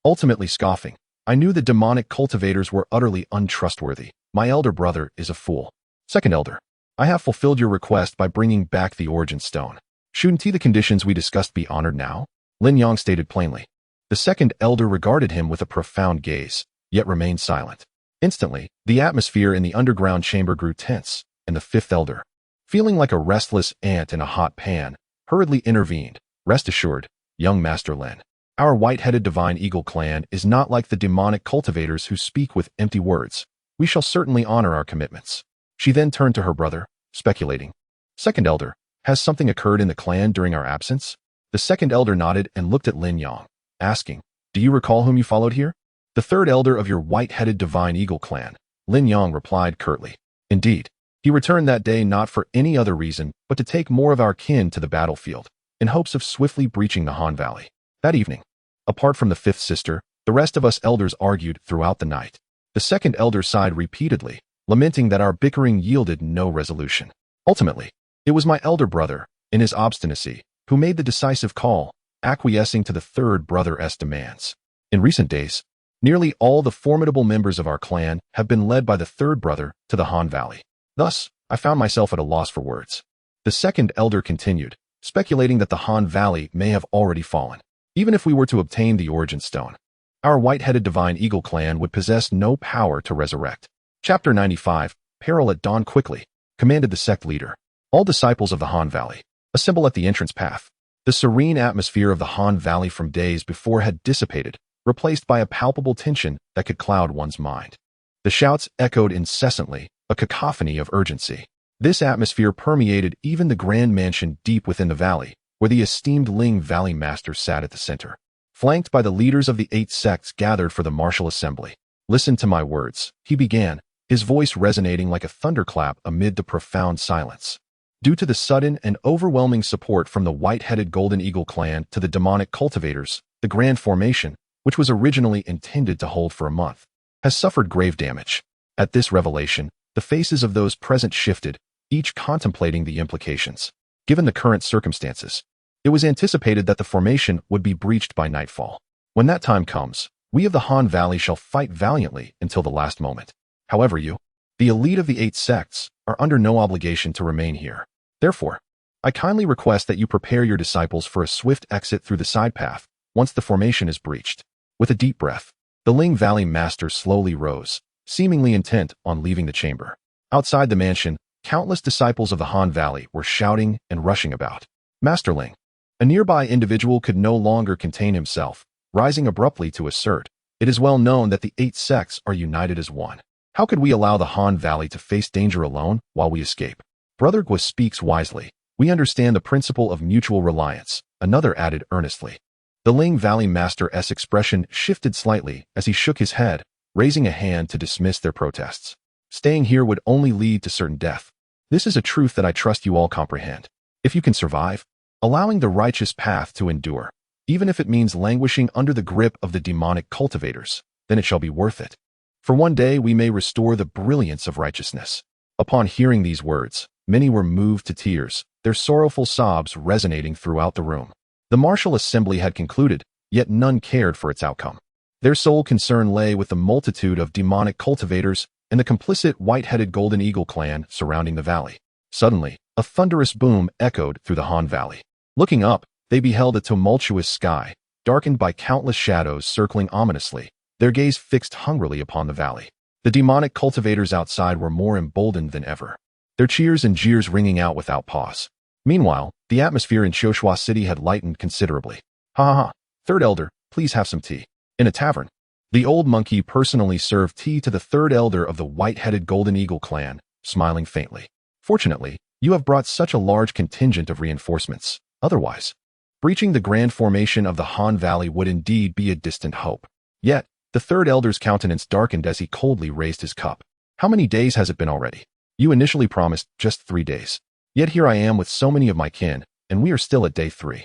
Ultimately scoffing, I knew the demonic cultivators were utterly untrustworthy. My elder brother is a fool. Second elder, I have fulfilled your request by bringing back the origin stone. Shouldn't the conditions we discussed be honored now? Lin Yang stated plainly. The second elder regarded him with a profound gaze, yet remained silent. Instantly, the atmosphere in the underground chamber grew tense, and the fifth elder, feeling like a restless ant in a hot pan, hurriedly intervened. Rest assured, young Master Lin, our white-headed divine eagle clan is not like the demonic cultivators who speak with empty words. We shall certainly honor our commitments. She then turned to her brother, speculating. Second elder, has something occurred in the clan during our absence? The second elder nodded and looked at Lin Yang, asking, do you recall whom you followed here? The third elder of your white-headed divine eagle clan, Lin Yang replied curtly. Indeed, he returned that day not for any other reason but to take more of our kin to the battlefield, in hopes of swiftly breaching the Han Valley. That evening, apart from the fifth sister, the rest of us elders argued throughout the night. The second elder sighed repeatedly, lamenting that our bickering yielded no resolution. Ultimately, it was my elder brother, in his obstinacy, who made the decisive call, acquiescing to the third brother's demands. In recent days, nearly all the formidable members of our clan have been led by the third brother to the Han Valley. Thus, I found myself at a loss for words. The second elder continued, speculating that the Han Valley may have already fallen. Even if we were to obtain the origin stone, our white-headed divine eagle clan would possess no power to resurrect. Chapter 95, Peril at Dawn. Quickly, commanded the sect leader. All disciples of the Han Valley, assemble at the entrance path. The serene atmosphere of the Han Valley from days before had dissipated, replaced by a palpable tension that could cloud one's mind. The shouts echoed incessantly, a cacophony of urgency. This atmosphere permeated even the grand mansion deep within the valley, where the esteemed Ling Valley Master sat at the center. Flanked by the leaders of the 8 sects gathered for the martial assembly. Listen to my words, he began, his voice resonating like a thunderclap amid the profound silence. Due to the sudden and overwhelming support from the white-headed Golden Eagle clan to the demonic cultivators, the grand formation, which was originally intended to hold for a month, has suffered grave damage. At this revelation, the faces of those present shifted, each contemplating the implications. Given the current circumstances, it was anticipated that the formation would be breached by nightfall. When that time comes, we of the Han Valley shall fight valiantly until the last moment. However, you, the elite of the 8 sects, are under no obligation to remain here. Therefore, I kindly request that you prepare your disciples for a swift exit through the side path once the formation is breached. With a deep breath, the Ling Valley Master slowly rose, seemingly intent on leaving the chamber. Outside the mansion, countless disciples of the Han Valley were shouting and rushing about. Master Ling, a nearby individual could no longer contain himself, rising abruptly to assert, it is well known that the 8 sects are united as one. How could we allow the Han Valley to face danger alone while we escape? Brother Gua speaks wisely. We understand the principle of mutual reliance, another added earnestly. The Ling Valley Master's expression shifted slightly as he shook his head, raising a hand to dismiss their protests. Staying here would only lead to certain death. This is a truth that I trust you all comprehend. If you can survive, allowing the righteous path to endure, even if it means languishing under the grip of the demonic cultivators, then it shall be worth it. For one day we may restore the brilliance of righteousness. Upon hearing these words, many were moved to tears, their sorrowful sobs resonating throughout the room. The martial assembly had concluded, yet none cared for its outcome. Their sole concern lay with the multitude of demonic cultivators and the complicit white-headed Golden Eagle clan surrounding the valley. Suddenly, a thunderous boom echoed through the Han Valley. Looking up, they beheld a tumultuous sky, darkened by countless shadows circling ominously, their gaze fixed hungrily upon the valley. The demonic cultivators outside were more emboldened than ever, their cheers and jeers ringing out without pause. Meanwhile, the atmosphere in Xiaoxua City had lightened considerably. Ha ha ha, third elder, please have some tea. In a tavern, the old monkey personally served tea to the third elder of the white-headed Golden Eagle clan, smiling faintly. Fortunately, you have brought such a large contingent of reinforcements. Otherwise, breaching the grand formation of the Han Valley would indeed be a distant hope. Yet, the third elder's countenance darkened as he coldly raised his cup. How many days has it been already? You initially promised just 3 days. Yet here I am with so many of my kin, and we are still at day 3.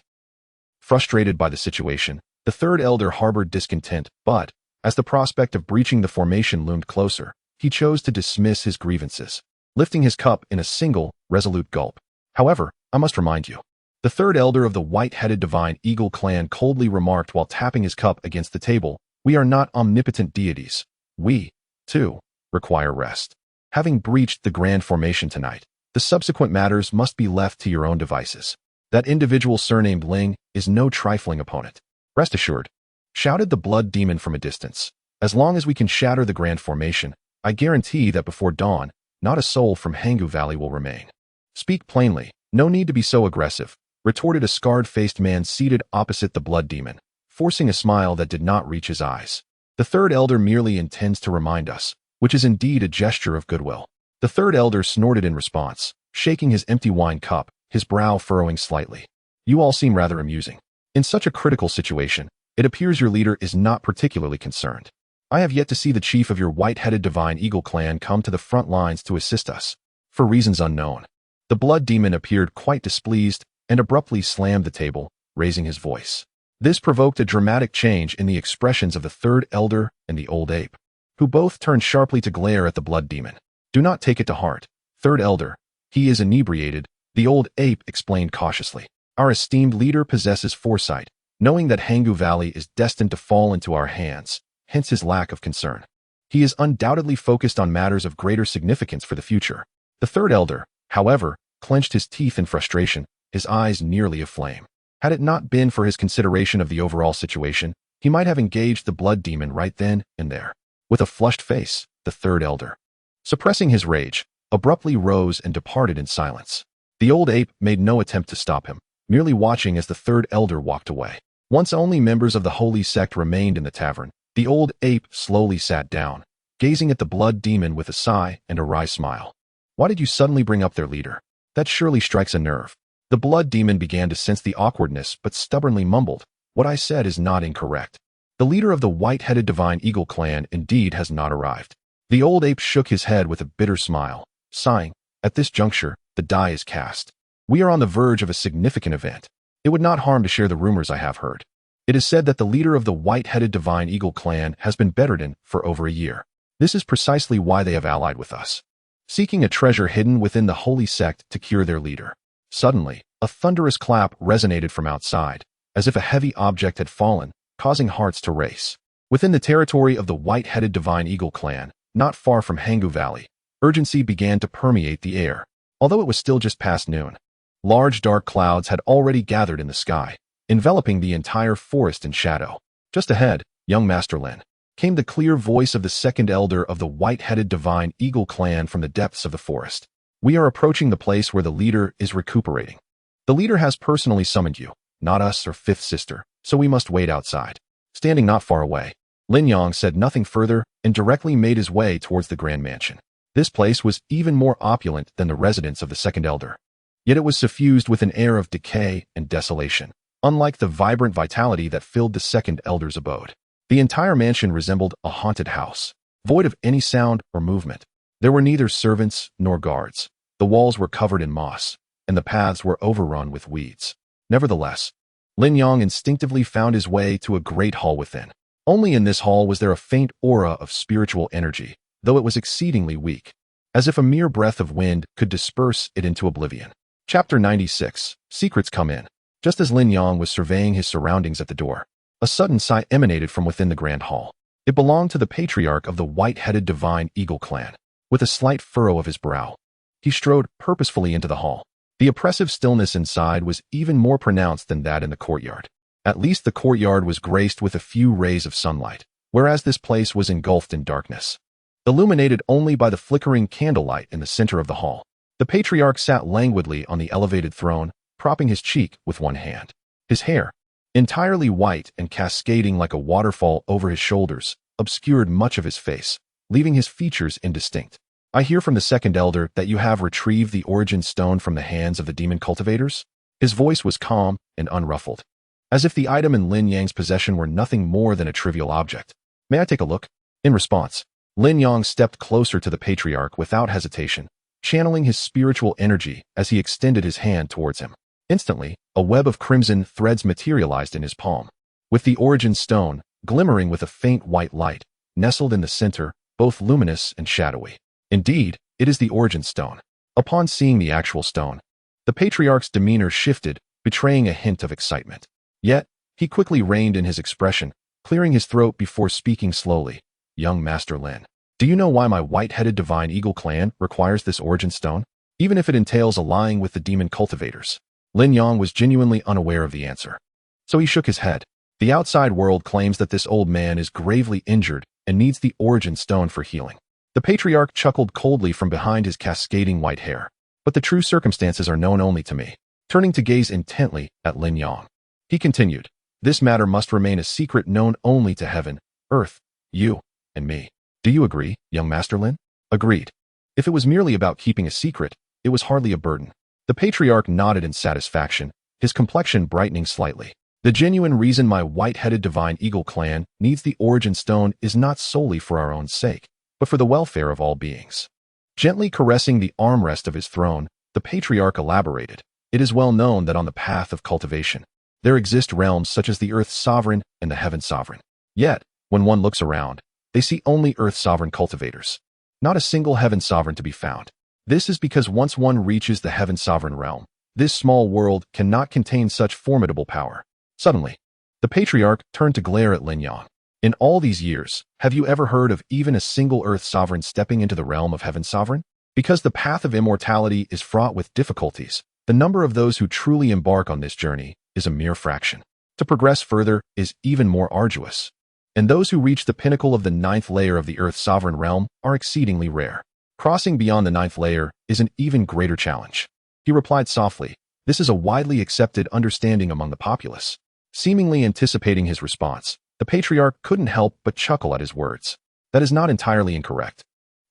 Frustrated by the situation, the third elder harbored discontent, but, as the prospect of breaching the formation loomed closer, he chose to dismiss his grievances, lifting his cup in a single, resolute gulp. However, I must remind you, the third elder of the white-headed divine eagle clan coldly remarked while tapping his cup against the table, We are not omnipotent deities. We, too, require rest. Having breached the grand formation tonight, the subsequent matters must be left to your own devices. That individual surnamed Ling is no trifling opponent. Rest assured, shouted the blood demon from a distance. As long as we can shatter the grand formation, I guarantee that before dawn, not a soul from Hangu Valley will remain. Speak plainly, no need to be so aggressive, retorted a scarred-faced man seated opposite the blood demon, forcing a smile that did not reach his eyes. The third elder merely intends to remind us, which is indeed a gesture of goodwill. The third elder snorted in response, shaking his empty wine cup, his brow furrowing slightly. You all seem rather amusing. In such a critical situation, it appears your leader is not particularly concerned. I have yet to see the chief of your white-headed Divine Eagle clan come to the front lines to assist us, for reasons unknown. The blood demon appeared quite displeased and abruptly slammed the table, raising his voice. This provoked a dramatic change in the expressions of the third elder and the old ape, who both turned sharply to glare at the blood demon. Do not take it to heart, third elder. He is inebriated, the old ape explained cautiously. Our esteemed leader possesses foresight, knowing that Hangu Valley is destined to fall into our hands, hence his lack of concern. He is undoubtedly focused on matters of greater significance for the future. The third elder, however, clenched his teeth in frustration, his eyes nearly aflame. Had it not been for his consideration of the overall situation, he might have engaged the blood demon right then and there. With a flushed face, the third elder, suppressing his rage, abruptly rose and departed in silence. The old ape made no attempt to stop him, merely watching as the third elder walked away. Once only members of the holy sect remained in the tavern, the old ape slowly sat down, gazing at the blood demon with a sigh and a wry smile. Why did you suddenly bring up their leader? That surely strikes a nerve. The blood demon began to sense the awkwardness but stubbornly mumbled, what I said is not incorrect. The leader of the white-headed Divine Eagle clan indeed has not arrived. The old ape shook his head with a bitter smile, sighing, at this juncture, the die is cast. We are on the verge of a significant event. It would not harm to share the rumors I have heard. It is said that the leader of the white-headed Divine Eagle clan has been bedridden for over a year. This is precisely why they have allied with us, seeking a treasure hidden within the holy sect to cure their leader. Suddenly, a thunderous clap resonated from outside, as if a heavy object had fallen, causing hearts to race. Within the territory of the white-headed Divine Eagle clan, not far from Hangu Valley, urgency began to permeate the air. Although it was still just past noon, large dark clouds had already gathered in the sky, enveloping the entire forest in shadow. Just ahead, young Master Lin, came the clear voice of the second elder of the white-headed Divine Eagle clan from the depths of the forest. We are approaching the place where the leader is recuperating. The leader has personally summoned you, not us or fifth sister, so we must wait outside. Standing not far away, Lin Yang said nothing further and directly made his way towards the grand mansion. This place was even more opulent than the residence of the second elder. Yet it was suffused with an air of decay and desolation, unlike the vibrant vitality that filled the second elder's abode. The entire mansion resembled a haunted house, void of any sound or movement. There were neither servants nor guards. The walls were covered in moss, and the paths were overrun with weeds. Nevertheless, Lin Yang instinctively found his way to a great hall within. Only in this hall was there a faint aura of spiritual energy, though it was exceedingly weak, as if a mere breath of wind could disperse it into oblivion. Chapter 96. Secrets come in. Just as Lin Yang was surveying his surroundings at the door, a sudden sigh emanated from within the grand hall. It belonged to the patriarch of the white-headed Divine Eagle clan. With a slight furrow of his brow, he strode purposefully into the hall. The oppressive stillness inside was even more pronounced than that in the courtyard. At least the courtyard was graced with a few rays of sunlight, whereas this place was engulfed in darkness, illuminated only by the flickering candlelight in the center of the hall. The patriarch sat languidly on the elevated throne, propping his cheek with one hand. His hair, entirely white and cascading like a waterfall over his shoulders, obscured much of his face, leaving his features indistinct. I hear from the second elder that you have retrieved the origin stone from the hands of the demon cultivators. His voice was calm and unruffled, as if the item in Lin Yang's possession were nothing more than a trivial object. May I take a look? In response, Lin Yang stepped closer to the patriarch without hesitation, channeling his spiritual energy as he extended his hand towards him. Instantly, a web of crimson threads materialized in his palm, with the origin stone, glimmering with a faint white light, nestled in the center, both luminous and shadowy. Indeed, it is the origin stone. Upon seeing the actual stone, the patriarch's demeanor shifted, betraying a hint of excitement. Yet, he quickly reined in his expression, clearing his throat before speaking slowly. Young Master Lin, do you know why my white-headed divine eagle clan requires this origin stone? Even if it entails allying with the demon cultivators. Lin Yang was genuinely unaware of the answer. So he shook his head. The outside world claims that this old man is gravely injured and needs the origin stone for healing. The patriarch chuckled coldly from behind his cascading white hair. But the true circumstances are known only to me. Turning to gaze intently at Lin Yang, he continued, this matter must remain a secret known only to heaven, earth, you, and me. Do you agree, young Master Lin? Agreed. If it was merely about keeping a secret, it was hardly a burden. The patriarch nodded in satisfaction, his complexion brightening slightly. The genuine reason my white-headed divine eagle clan needs the origin stone is not solely for our own sake, but for the welfare of all beings. Gently caressing the armrest of his throne, the patriarch elaborated, it is well known that on the path of cultivation, there exist realms such as the Earth Sovereign and the Heaven Sovereign. Yet, when one looks around, they see only Earth Sovereign cultivators. Not a single Heaven Sovereign to be found. This is because once one reaches the Heaven Sovereign realm, this small world cannot contain such formidable power. Suddenly, the patriarch turned to glare at Lin Yang. In all these years, have you ever heard of even a single Earth Sovereign stepping into the realm of Heaven Sovereign? Because the path of immortality is fraught with difficulties, the number of those who truly embark on this journey is a mere fraction. To progress further is even more arduous. And those who reach the pinnacle of the 9th layer of the Earth Sovereign realm are exceedingly rare. Crossing beyond the 9th layer is an even greater challenge. He replied softly, this is a widely accepted understanding among the populace. Seemingly anticipating his response, the patriarch couldn't help but chuckle at his words. That is not entirely incorrect.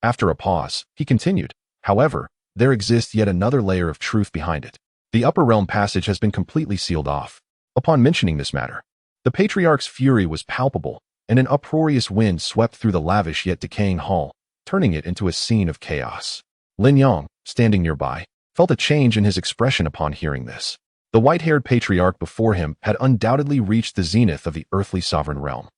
After a pause, he continued, however, there exists yet another layer of truth behind it. The upper realm passage has been completely sealed off. Upon mentioning this matter, the patriarch's fury was palpable, and an uproarious wind swept through the lavish yet decaying hall, turning it into a scene of chaos. Lin Yang, standing nearby, felt a change in his expression upon hearing this. The white-haired patriarch before him had undoubtedly reached the zenith of the earthly sovereign realm,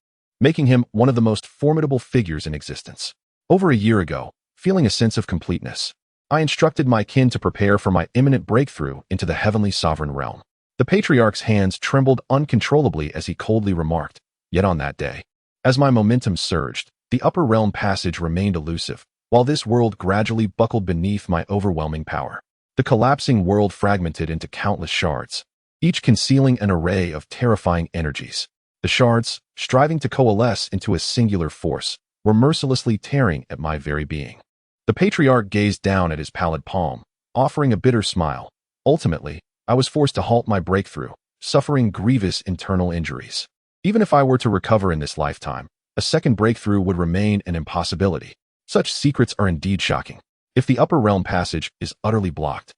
making him one of the most formidable figures in existence. Over a year ago, feeling a sense of completeness, I instructed my kin to prepare for my imminent breakthrough into the heavenly sovereign realm. The patriarch's hands trembled uncontrollably as he coldly remarked, yet on that day, as my momentum surged, the upper realm passage remained elusive, while this world gradually buckled beneath my overwhelming power. The collapsing world fragmented into countless shards, each concealing an array of terrifying energies. The shards, striving to coalesce into a singular force, were mercilessly tearing at my very being. The patriarch gazed down at his pallid palm, offering a bitter smile. Ultimately, I was forced to halt my breakthrough, suffering grievous internal injuries. Even if I were to recover in this lifetime, a second breakthrough would remain an impossibility. Such secrets are indeed shocking. If the upper realm passage is utterly blocked,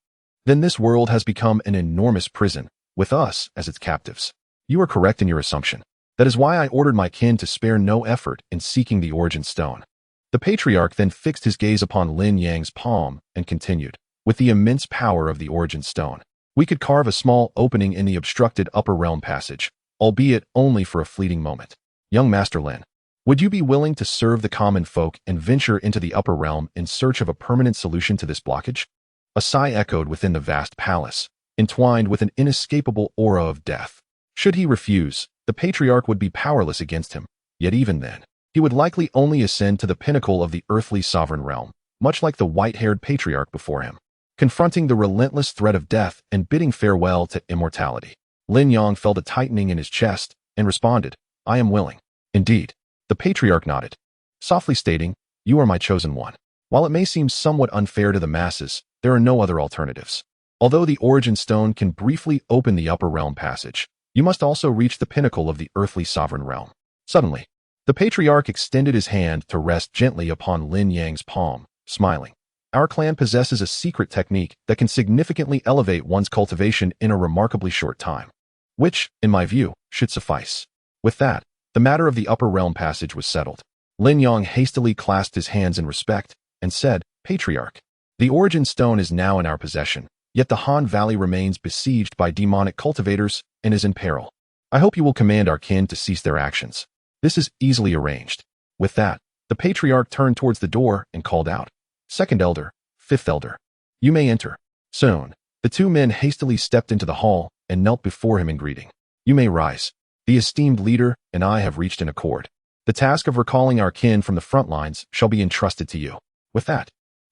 then this world has become an enormous prison, with us as its captives. You are correct in your assumption. That is why I ordered my kin to spare no effort in seeking the origin stone. The patriarch then fixed his gaze upon Lin Yang's palm and continued, with the immense power of the origin stone, we could carve a small opening in the obstructed upper realm passage, albeit only for a fleeting moment. Young Master Lin, would you be willing to serve the common folk and venture into the upper realm in search of a permanent solution to this blockage? A sigh echoed within the vast palace, entwined with an inescapable aura of death. Should he refuse, the patriarch would be powerless against him, yet even then, he would likely only ascend to the pinnacle of the earthly sovereign realm, much like the white-haired patriarch before him, confronting the relentless threat of death and bidding farewell to immortality. Lin Yang felt a tightening in his chest and responded, I am willing. Indeed. The patriarch nodded, softly stating, you are my chosen one. While it may seem somewhat unfair to the masses, there are no other alternatives. Although the origin stone can briefly open the upper realm passage, you must also reach the pinnacle of the earthly sovereign realm. Suddenly, the patriarch extended his hand to rest gently upon Lin Yang's palm, smiling. Our clan possesses a secret technique that can significantly elevate one's cultivation in a remarkably short time, which, in my view, should suffice. With that, the matter of the upper realm passage was settled. Lin Yang hastily clasped his hands in respect and said, Patriarch, the origin stone is now in our possession, yet the Han Valley remains besieged by demonic cultivators and is in peril. I hope you will command our kin to cease their actions. This is easily arranged. With that, the patriarch turned towards the door and called out, Second elder, fifth elder, you may enter. Soon, the two men hastily stepped into the hall and knelt before him in greeting. You may rise. The esteemed leader and I have reached an accord. The task of recalling our kin from the front lines shall be entrusted to you." With that,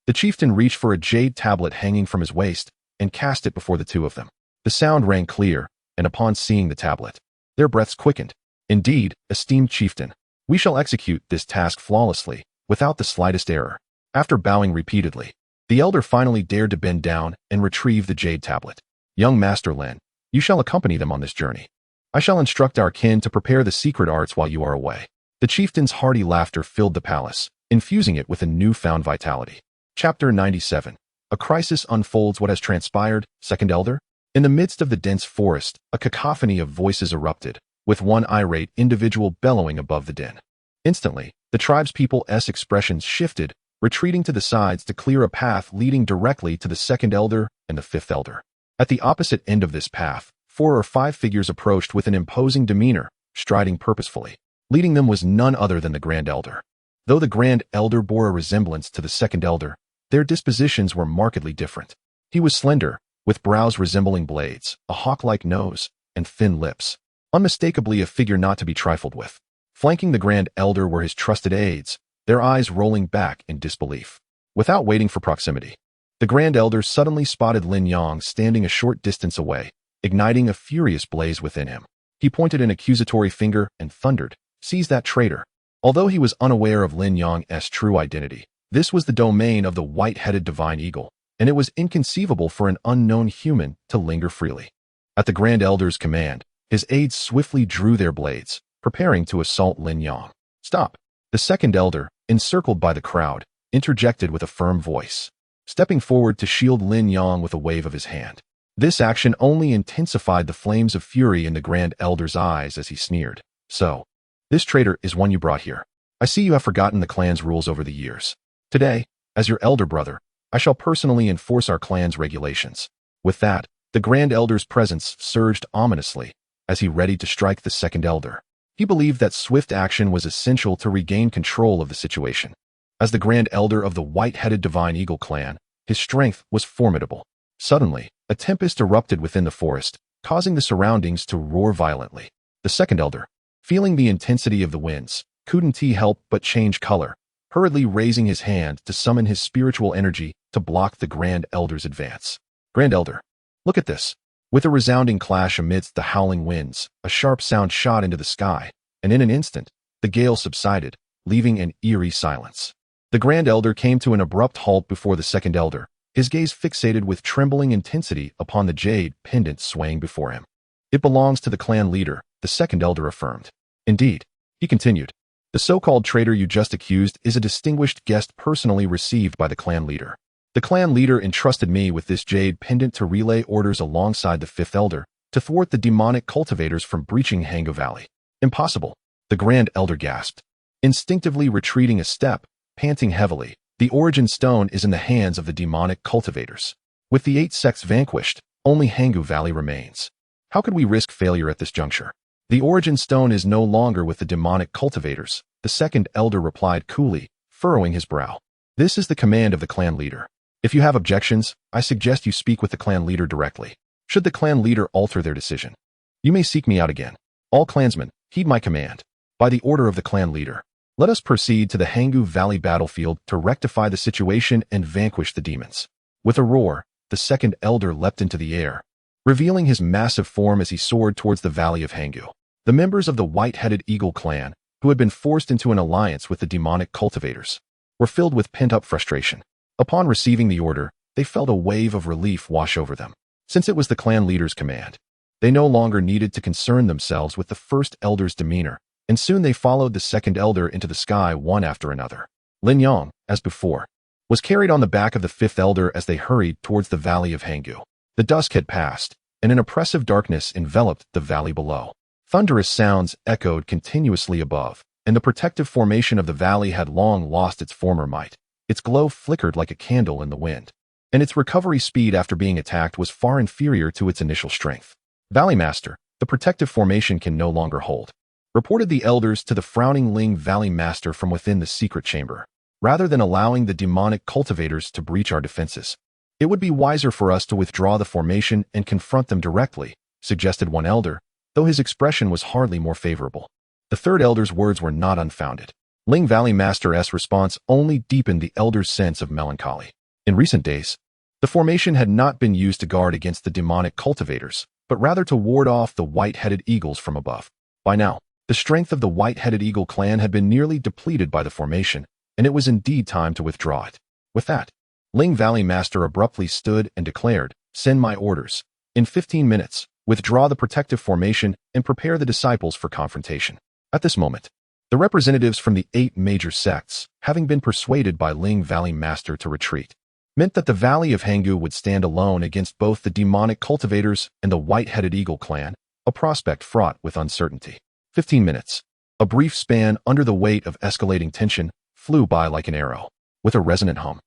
the chieftain reached for a jade tablet hanging from his waist and cast it before the two of them. The sound rang clear, and upon seeing the tablet, their breaths quickened. "Indeed, esteemed chieftain, we shall execute this task flawlessly, without the slightest error." After bowing repeatedly, the elder finally dared to bend down and retrieve the jade tablet. "Young Master Lin, you shall accompany them on this journey. I shall instruct our kin to prepare the secret arts while you are away." The chieftain's hearty laughter filled the palace, infusing it with a newfound vitality. Chapter 97. A crisis unfolds. What has transpired, Second Elder? In the midst of the dense forest, a cacophony of voices erupted, with one irate individual bellowing above the din. Instantly, the tribespeople's expressions shifted, retreating to the sides to clear a path leading directly to the Second Elder and the Fifth Elder. At the opposite end of this path, 4 or 5 figures approached with an imposing demeanor, striding purposefully. Leading them was none other than the Grand Elder. Though the Grand Elder bore a resemblance to the Second Elder, their dispositions were markedly different. He was slender, with brows resembling blades, a hawk-like nose, and thin lips. Unmistakably a figure not to be trifled with. Flanking the Grand Elder were his trusted aides, their eyes rolling back in disbelief. Without waiting for proximity, the Grand Elder suddenly spotted Lin Yang standing a short distance away, igniting a furious blaze within him. He pointed an accusatory finger and thundered, "Seize that traitor." Although he was unaware of Lin Yang's true identity, this was the domain of the white-headed divine eagle, and it was inconceivable for an unknown human to linger freely. At the Grand Elder's command, his aides swiftly drew their blades, preparing to assault Lin Yang. "Stop!" The Second Elder, encircled by the crowd, interjected with a firm voice, stepping forward to shield Lin Yang with a wave of his hand. This action only intensified the flames of fury in the Grand Elder's eyes as he sneered. "So, this traitor is one you brought here. I see you have forgotten the clan's rules over the years. Today, as your elder brother, I shall personally enforce our clan's regulations." With that, the Grand Elder's presence surged ominously as he readied to strike the Second Elder. He believed that swift action was essential to regain control of the situation. As the Grand Elder of the white-headed Divine Eagle clan, his strength was formidable. Suddenly, a tempest erupted within the forest, causing the surroundings to roar violently. The Second Elder, feeling the intensity of the winds, couldn't he help but change color, hurriedly raising his hand to summon his spiritual energy to block the Grand Elder's advance. "Grand Elder, look at this." With a resounding clash amidst the howling winds, a sharp sound shot into the sky, and in an instant, the gale subsided, leaving an eerie silence. The Grand Elder came to an abrupt halt before the Second Elder, his gaze fixated with trembling intensity upon the jade pendant swaying before him. "It belongs to the clan leader," the Second Elder affirmed. "Indeed," he continued, "the so-called traitor you just accused is a distinguished guest personally received by the clan leader. The clan leader entrusted me with this jade pendant to relay orders alongside the Fifth Elder to thwart the demonic cultivators from breaching Hangu Valley." "Impossible," the Grand Elder gasped. Instinctively retreating a step, panting heavily, "the origin stone is in the hands of the demonic cultivators. With the 8 sects vanquished, only Hangu Valley remains. How could we risk failure at this juncture?" "The origin stone is no longer with the demonic cultivators," the Second Elder replied coolly, furrowing his brow. "This is the command of the clan leader. If you have objections, I suggest you speak with the clan leader directly. Should the clan leader alter their decision, you may seek me out again. All clansmen, heed my command. By the order of the clan leader, let us proceed to the Hangu Valley battlefield to rectify the situation and vanquish the demons." With a roar, the Second Elder leapt into the air, revealing his massive form as he soared towards the Valley of Hangu. The members of the white-headed Eagle clan, who had been forced into an alliance with the demonic cultivators, were filled with pent-up frustration. Upon receiving the order, they felt a wave of relief wash over them. Since it was the clan leader's command, they no longer needed to concern themselves with the First Elder's demeanor, and soon they followed the Second Elder into the sky one after another. Lin Yang, as before, was carried on the back of the Fifth Elder as they hurried towards the Valley of Hangu. The dusk had passed, and an oppressive darkness enveloped the valley below. Thunderous sounds echoed continuously above, and the protective formation of the valley had long lost its former might. Its glow flickered like a candle in the wind, and its recovery speed after being attacked was far inferior to its initial strength. "Valley Master, the protective formation can no longer hold," reported the elders to the frowning Ling Valley Master from within the secret chamber. "Rather than allowing the demonic cultivators to breach our defenses, it would be wiser for us to withdraw the formation and confront them directly," suggested one elder, though his expression was hardly more favorable. The third elder's words were not unfounded. Ling Valley Master's response only deepened the elder's sense of melancholy. In recent days, the formation had not been used to guard against the demonic cultivators, but rather to ward off the white-headed eagles from above. By now, the strength of the white-headed eagle clan had been nearly depleted by the formation, and it was indeed time to withdraw it. With that, Ling Valley Master abruptly stood and declared, "Send my orders. In 15 minutes, withdraw the protective formation and prepare the disciples for confrontation." At this moment, the representatives from the 8 major sects, having been persuaded by Ling Valley Master to retreat, meant that the Valley of Hangu would stand alone against both the demonic cultivators and the white-headed eagle clan, a prospect fraught with uncertainty. 15 minutes, a brief span under the weight of escalating tension, flew by like an arrow, with a resonant hum.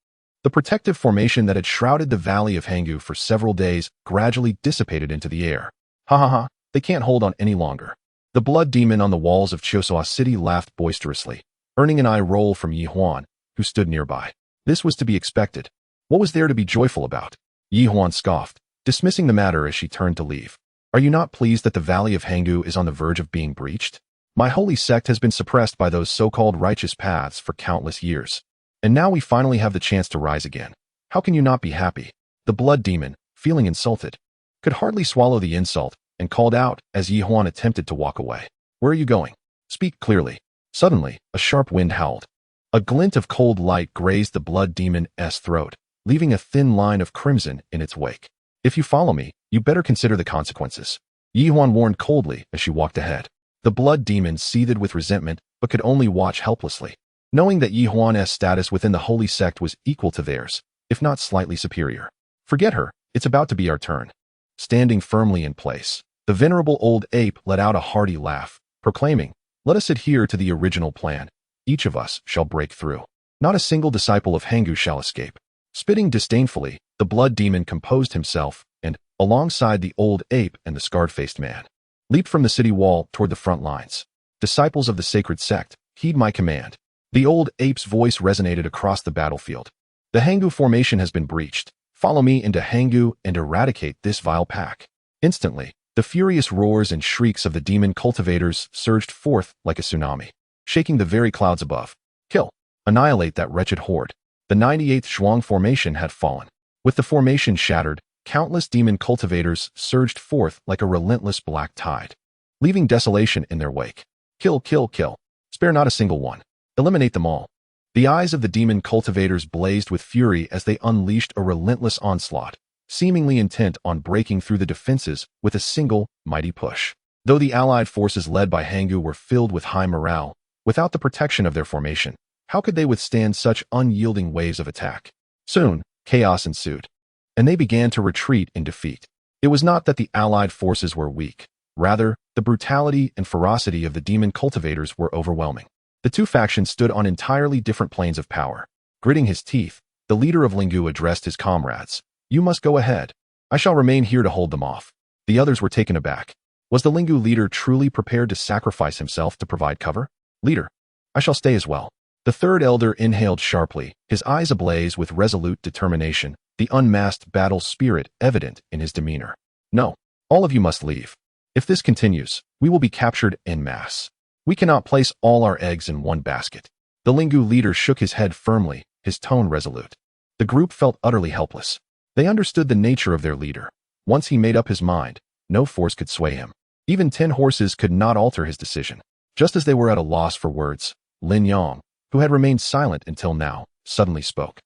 The protective formation that had shrouded the Valley of Hangu for several days gradually dissipated into the air. Ha ha ha, they can't hold on any longer. The blood demon on the walls of Chiosua City laughed boisterously, earning an eye roll from Yi Huan, who stood nearby. This was to be expected. What was there to be joyful about? Yi Huan scoffed, dismissing the matter as she turned to leave. Are you not pleased that the Valley of Hangu is on the verge of being breached? My holy sect has been suppressed by those so-called righteous paths for countless years. And now we finally have the chance to rise again. How can you not be happy? The blood demon, feeling insulted, could hardly swallow the insult and called out as Yi Huan attempted to walk away. Where are you going? Speak clearly. Suddenly, a sharp wind howled. A glint of cold light grazed the blood demon's throat, leaving a thin line of crimson in its wake. If you follow me, you better consider the consequences. Yi Huan warned coldly as she walked ahead. The blood demon seethed with resentment but could only watch helplessly, knowing that Yi Huan's status within the holy sect was equal to theirs, if not slightly superior. Forget her, it's about to be our turn. Standing firmly in place, the venerable old ape let out a hearty laugh, proclaiming, "Let us adhere to the original plan. Each of us shall break through. Not a single disciple of Hangu shall escape." Spitting disdainfully, the blood demon composed himself and, alongside the old ape and the scarred-faced man, leaped from the city wall toward the front lines. "Disciples of the sacred sect, heed my command." The old ape's voice resonated across the battlefield. "The Hangu formation has been breached. Follow me into Hangu and eradicate this vile pack." Instantly, the furious roars and shrieks of the demon cultivators surged forth like a tsunami, shaking the very clouds above. Kill. Annihilate that wretched horde. The 98th Zhuang formation had fallen. With the formation shattered, countless demon cultivators surged forth like a relentless black tide, leaving desolation in their wake. Kill, kill, kill. Spare not a single one. Eliminate them all. The eyes of the demon cultivators blazed with fury as they unleashed a relentless onslaught, seemingly intent on breaking through the defenses with a single, mighty push. Though the allied forces led by Hangu were filled with high morale, without the protection of their formation, how could they withstand such unyielding waves of attack? Soon, chaos ensued, and they began to retreat in defeat. It was not that the allied forces were weak. Rather, the brutality and ferocity of the demon cultivators were overwhelming. The two factions stood on entirely different planes of power. Gritting his teeth, the leader of Lingu addressed his comrades. "You must go ahead. I shall remain here to hold them off." The others were taken aback. Was the Lingu leader truly prepared to sacrifice himself to provide cover? "Leader, I shall stay as well." The third elder inhaled sharply, his eyes ablaze with resolute determination, the unmasked battle spirit evident in his demeanor. "No, all of you must leave. If this continues, we will be captured en masse. We cannot place all our eggs in one basket." The Lingu leader shook his head firmly, his tone resolute. The group felt utterly helpless. They understood the nature of their leader. Once he made up his mind, no force could sway him. Even 10 horses could not alter his decision. Just as they were at a loss for words, Lin Yang, who had remained silent until now, suddenly spoke.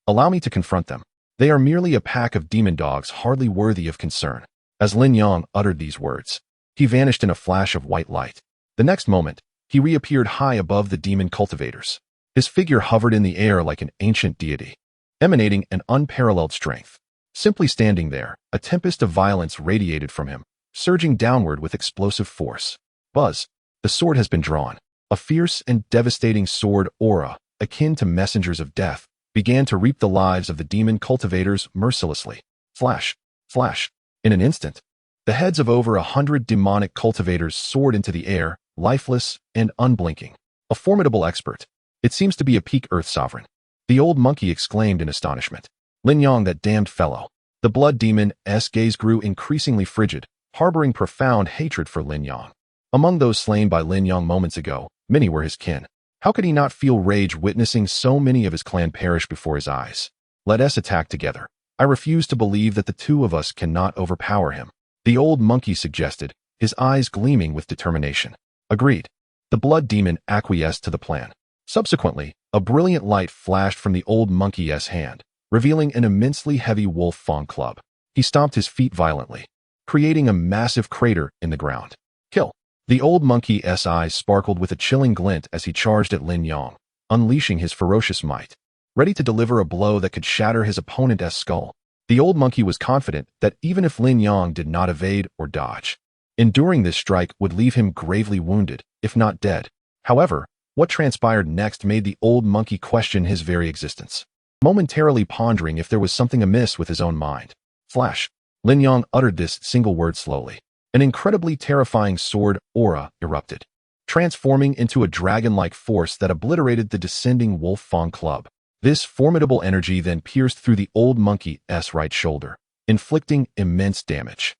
"Allow me to confront them. They are merely a pack of demon dogs hardly worthy of concern." As Lin Yang uttered these words, he vanished in a flash of white light. The next moment, he reappeared high above the demon cultivators. His figure hovered in the air like an ancient deity, emanating an unparalleled strength. Simply standing there, a tempest of violence radiated from him, surging downward with explosive force. Buzz, the sword has been drawn. A fierce and devastating sword aura, akin to messengers of death, began to reap the lives of the demon cultivators mercilessly. Flash, flash. In an instant, the heads of over 100 demonic cultivators soared into the air, lifeless and unblinking. A formidable expert. It seems to be a peak Earth sovereign. The old monkey exclaimed in astonishment. Lin Yang, that damned fellow. The blood demon's gaze grew increasingly frigid, harboring profound hatred for Lin Yang. Among those slain by Lin Yang moments ago, many were his kin. How could he not feel rage witnessing so many of his clan perish before his eyes? Let us attack together. I refuse to believe that the two of us cannot overpower him. The old monkey suggested, his eyes gleaming with determination. Agreed. The blood demon acquiesced to the plan. Subsequently, a brilliant light flashed from the old monkey's hand, revealing an immensely heavy wolf fang club. He stomped his feet violently, creating a massive crater in the ground. Kill. The old monkey's eyes sparkled with a chilling glint as he charged at Lin Yang, unleashing his ferocious might, ready to deliver a blow that could shatter his opponent's skull. The old monkey was confident that even if Lin Yang did not evade or dodge, enduring this strike would leave him gravely wounded, if not dead. However, what transpired next made the old monkey question his very existence, momentarily pondering if there was something amiss with his own mind. Flash. Lin Yang uttered this single word slowly. An incredibly terrifying sword aura erupted, transforming into a dragon-like force that obliterated the descending wolf fang club. This formidable energy then pierced through the old monkey's right shoulder, inflicting immense damage.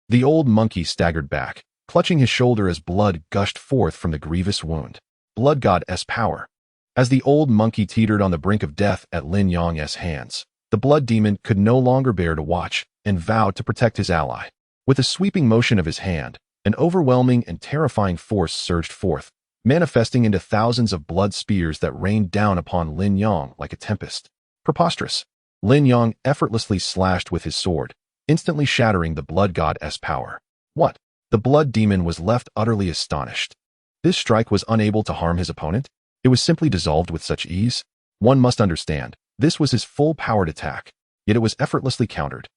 The old monkey staggered back, clutching his shoulder as blood gushed forth from the grievous wound. Blood god's power. As the old monkey teetered on the brink of death at Lin Yang's hands, the blood demon could no longer bear to watch and vowed to protect his ally. With a sweeping motion of his hand, an overwhelming and terrifying force surged forth, manifesting into thousands of blood spears that rained down upon Lin Yang like a tempest. Preposterous. Lin Yang effortlessly slashed with his sword, instantly shattering the blood god's power. What? The blood demon was left utterly astonished. This strike was unable to harm his opponent? It was simply dissolved with such ease? One must understand, this was his full-powered attack, yet it was effortlessly countered.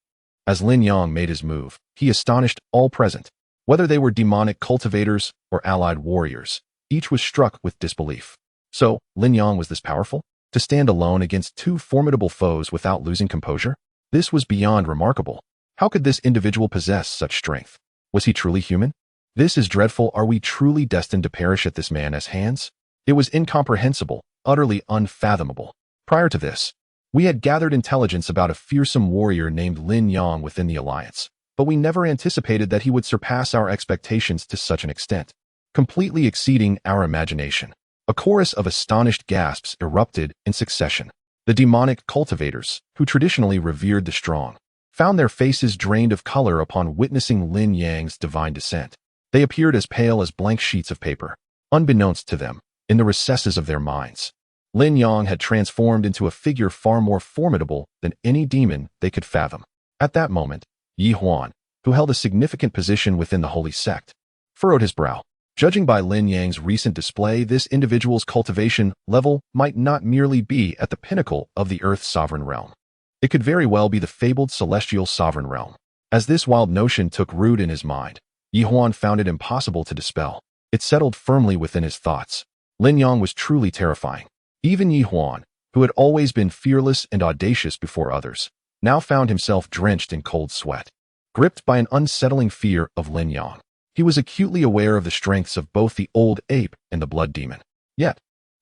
As Lin Yang made his move, he astonished all present. Whether they were demonic cultivators or allied warriors, each was struck with disbelief. So, Lin Yang was this powerful? To stand alone against two formidable foes without losing composure? This was beyond remarkable. How could this individual possess such strength? Was he truly human? This is dreadful. Are we truly destined to perish at this man's hands? It was incomprehensible, utterly unfathomable. Prior to this, we had gathered intelligence about a fearsome warrior named Lin Yang within the alliance, but we never anticipated that he would surpass our expectations to such an extent, completely exceeding our imagination. A chorus of astonished gasps erupted in succession. The demonic cultivators, who traditionally revered the strong, found their faces drained of color upon witnessing Lin Yang's divine descent. They appeared as pale as blank sheets of paper. Unbeknownst to them, in the recesses of their minds, Lin Yang had transformed into a figure far more formidable than any demon they could fathom. At that moment, Yi Huan, who held a significant position within the holy sect, furrowed his brow. Judging by Lin Yang's recent display, this individual's cultivation level might not merely be at the pinnacle of the Earth's sovereign realm. It could very well be the fabled celestial sovereign realm. As this wild notion took root in his mind, Yi Huan found it impossible to dispel. It settled firmly within his thoughts. Lin Yang was truly terrifying. Even Yi Huan, who had always been fearless and audacious before others, now found himself drenched in cold sweat, gripped by an unsettling fear of Lin Yang. He was acutely aware of the strengths of both the old ape and the blood demon. Yet,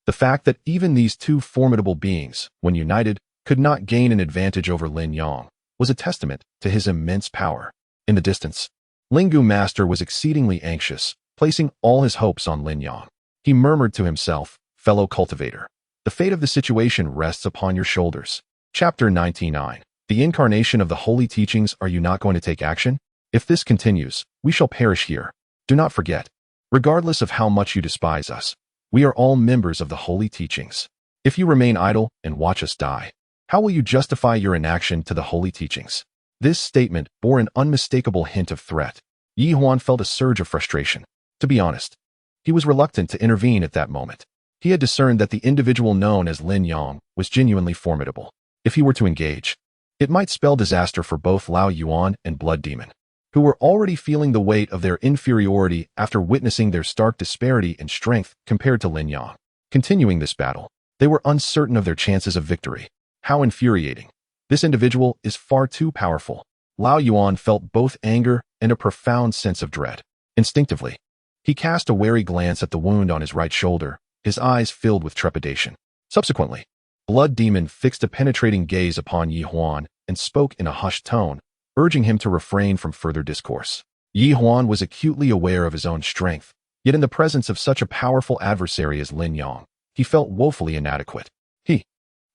the fact that even these two formidable beings, when united, could not gain an advantage over Lin Yang was a testament to his immense power. In the distance, Lingu Master was exceedingly anxious, placing all his hopes on Lin Yang. He murmured to himself, "Fellow cultivator, the fate of the situation rests upon your shoulders." Chapter 99. The incarnation of the holy teachings. Are you not going to take action? If this continues, we shall perish here. Do not forget, regardless of how much you despise us, we are all members of the holy teachings. If you remain idle and watch us die, how will you justify your inaction to the holy teachings? This statement bore an unmistakable hint of threat. Yi Huan felt a surge of frustration. To be honest, he was reluctant to intervene at that moment. He had discerned that the individual known as Lin Yang was genuinely formidable. If he were to engage, it might spell disaster for both Lao Yuan and Blood Demon, who were already feeling the weight of their inferiority after witnessing their stark disparity in strength compared to Lin Yang. Continuing this battle, they were uncertain of their chances of victory. How infuriating. This individual is far too powerful. Lao Yuan felt both anger and a profound sense of dread. Instinctively, he cast a wary glance at the wound on his right shoulder, his eyes filled with trepidation. Subsequently, Blood Demon fixed a penetrating gaze upon Yi Huan and spoke in a hushed tone, urging him to refrain from further discourse. Yi Huan was acutely aware of his own strength, yet in the presence of such a powerful adversary as Lin Yang, he felt woefully inadequate. He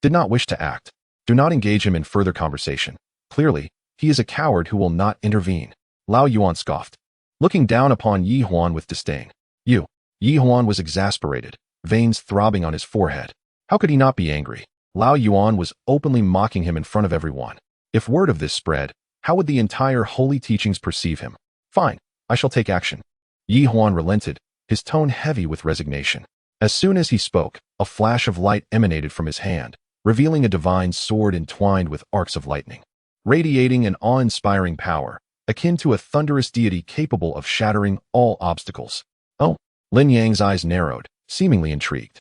did not wish to act. Do not engage him in further conversation. Clearly, he is a coward who will not intervene. Lao Yuan scoffed, looking down upon Yi Huan with disdain. Yi Huan was exasperated, veins throbbing on his forehead. How could he not be angry? Lao Yuan was openly mocking him in front of everyone. If word of this spread, how would the entire holy teachings perceive him? Fine, I shall take action. Yi Huan relented, his tone heavy with resignation. As soon as he spoke, a flash of light emanated from his hand, revealing a divine sword entwined with arcs of lightning, radiating an awe-inspiring power, akin to a thunderous deity capable of shattering all obstacles. Oh, Lin Yang's eyes narrowed, seemingly intrigued.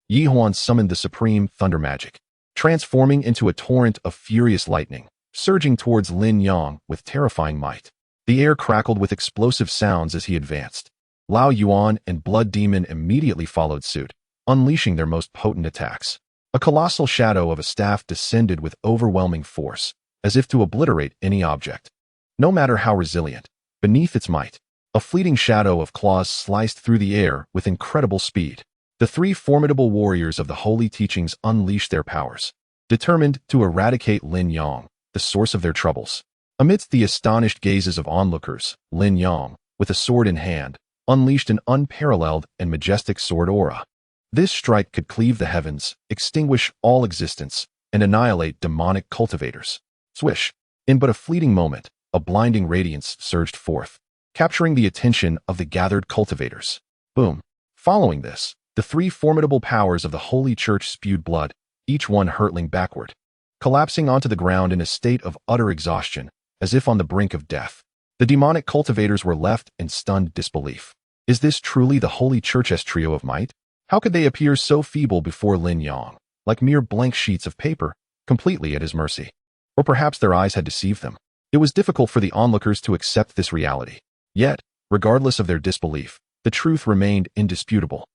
Yi Huan summoned the supreme thunder magic, transforming into a torrent of furious lightning, surging towards Lin Yang with terrifying might. The air crackled with explosive sounds as he advanced. Lao Yuan and Blood Demon immediately followed suit, unleashing their most potent attacks. A colossal shadow of a staff descended with overwhelming force, as if to obliterate any object, no matter how resilient. Beneath its might, a fleeting shadow of claws sliced through the air with incredible speed. The three formidable warriors of the holy teachings unleashed their powers, determined to eradicate Lin Yang, the source of their troubles. Amidst the astonished gazes of onlookers, Lin Yang, with a sword in hand, unleashed an unparalleled and majestic sword aura. This strike could cleave the heavens, extinguish all existence, and annihilate demonic cultivators. Swish! In but a fleeting moment, a blinding radiance surged forth, capturing the attention of the gathered cultivators. Boom! Following this, the three formidable powers of the Holy Church spewed blood, each one hurtling backward, collapsing onto the ground in a state of utter exhaustion, as if on the brink of death. The demonic cultivators were left in stunned disbelief. Is this truly the Holy Church's trio of might? How could they appear so feeble before Lin Yang, like mere blank sheets of paper, completely at his mercy? Or perhaps their eyes had deceived them. It was difficult for the onlookers to accept this reality. Yet, regardless of their disbelief, the truth remained indisputable.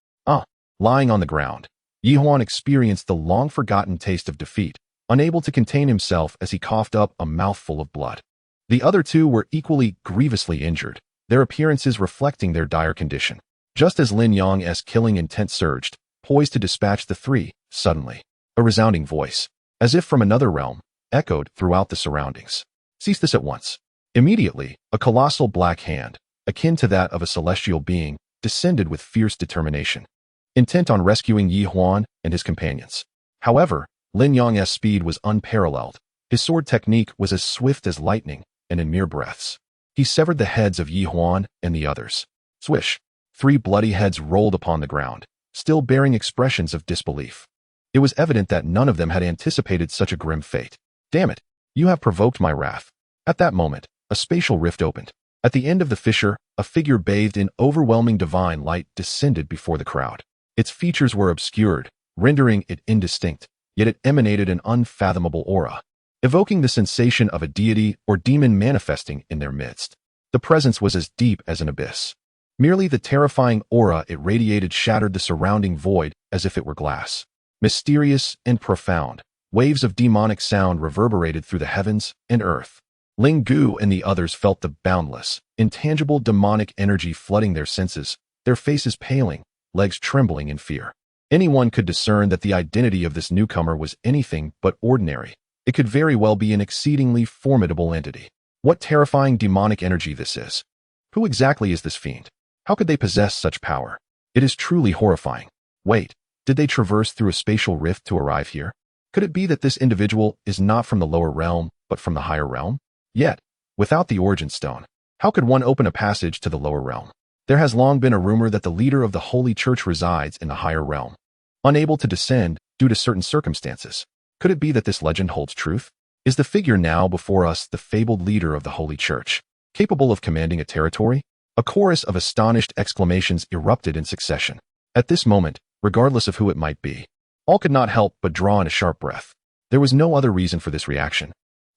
Lying on the ground, Yi Huan experienced the long-forgotten taste of defeat, unable to contain himself as he coughed up a mouthful of blood. The other two were equally grievously injured, their appearances reflecting their dire condition. Just as Lin Yang's killing intent surged, poised to dispatch the three, suddenly, a resounding voice, as if from another realm, echoed throughout the surroundings. Cease this at once. Immediately, a colossal black hand, akin to that of a celestial being, descended with fierce determination, intent on rescuing Yi Huan and his companions. However, Lin Yang's speed was unparalleled. His sword technique was as swift as lightning, and in mere breaths, he severed the heads of Yi Huan and the others. Swish! 3 bloody heads rolled upon the ground, still bearing expressions of disbelief. It was evident that none of them had anticipated such a grim fate. Damn it! You have provoked my wrath. At that moment, a spatial rift opened. At the end of the fissure, a figure bathed in overwhelming divine light descended before the crowd. Its features were obscured, rendering it indistinct, yet it emanated an unfathomable aura, evoking the sensation of a deity or demon manifesting in their midst. The presence was as deep as an abyss. Merely the terrifying aura it radiated shattered the surrounding void as if it were glass. Mysterious and profound, waves of demonic sound reverberated through the heavens and earth. Ling Gu and the others felt the boundless, intangible demonic energy flooding their senses, their faces paling, legs trembling in fear. Anyone could discern that the identity of this newcomer was anything but ordinary. It could very well be an exceedingly formidable entity. What terrifying demonic energy this is. Who exactly is this fiend? How could they possess such power? It is truly horrifying. Wait, did they traverse through a spatial rift to arrive here? Could it be that this individual is not from the lower realm, but from the higher realm? Yet, without the origin stone, how could one open a passage to the lower realm? There has long been a rumor that the leader of the Holy Church resides in the higher realm, unable to descend due to certain circumstances. Could it be that this legend holds truth? Is the figure now before us the fabled leader of the Holy Church, capable of commanding a territory? A chorus of astonished exclamations erupted in succession. At this moment, regardless of who it might be, all could not help but draw in a sharp breath. There was no other reason for this reaction,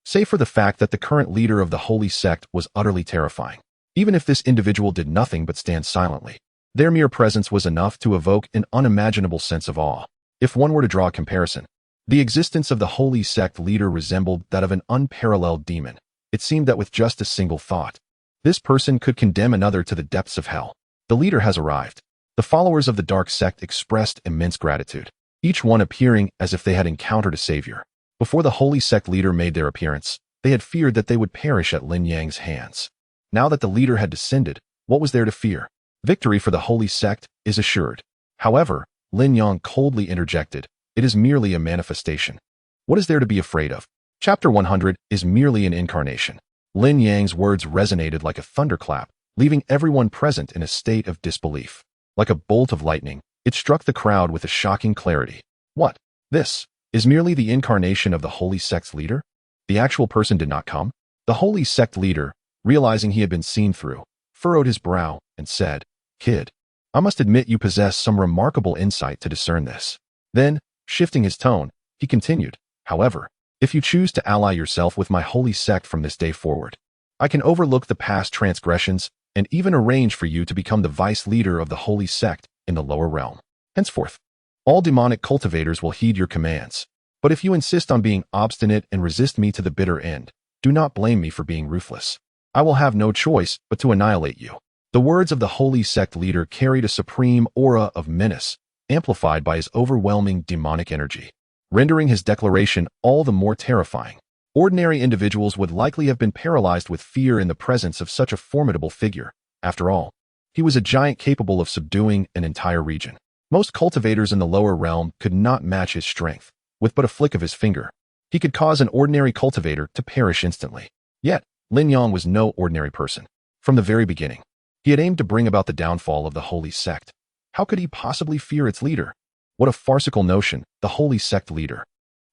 save for the fact that the current leader of the holy sect was utterly terrifying. Even if this individual did nothing but stand silently, their mere presence was enough to evoke an unimaginable sense of awe. If one were to draw a comparison, the existence of the holy sect leader resembled that of an unparalleled demon, It seemed that with just a single thought, this person could condemn another to the depths of hell. The leader has arrived. The followers of the dark sect expressed immense gratitude, each one appearing as if they had encountered a savior. Before the holy sect leader made their appearance, they had feared that they would perish at Lin Yang's hands. Now that the leader had descended, what was there to fear? Victory for the holy sect is assured. However, Lin Yang coldly interjected, "It is merely a manifestation. What is there to be afraid of? Chapter 100 is merely an incarnation." Lin Yang's words resonated like a thunderclap, leaving everyone present in a state of disbelief. Like a bolt of lightning, it struck the crowd with a shocking clarity. What? This is merely the incarnation of the holy sect's leader? The actual person did not come? The holy sect leader, realizing he had been seen through, furrowed his brow and said, "Kid, I must admit you possess some remarkable insight to discern this." Then, shifting his tone, he continued, "However, if you choose to ally yourself with my holy sect from this day forward, I can overlook the past transgressions and even arrange for you to become the vice leader of the holy sect in the lower realm. Henceforth, all demonic cultivators will heed your commands. But if you insist on being obstinate and resist me to the bitter end, do not blame me for being ruthless. I will have no choice but to annihilate you." The words of the holy sect leader carried a supreme aura of menace, amplified by his overwhelming demonic energy, rendering his declaration all the more terrifying. Ordinary individuals would likely have been paralyzed with fear in the presence of such a formidable figure. After all, he was a giant capable of subduing an entire region. Most cultivators in the lower realm could not match his strength. With but a flick of his finger, he could cause an ordinary cultivator to perish instantly. Yet, Lin Yang was no ordinary person. From the very beginning, he had aimed to bring about the downfall of the holy sect. How could he possibly fear its leader? What a farcical notion, the holy sect leader.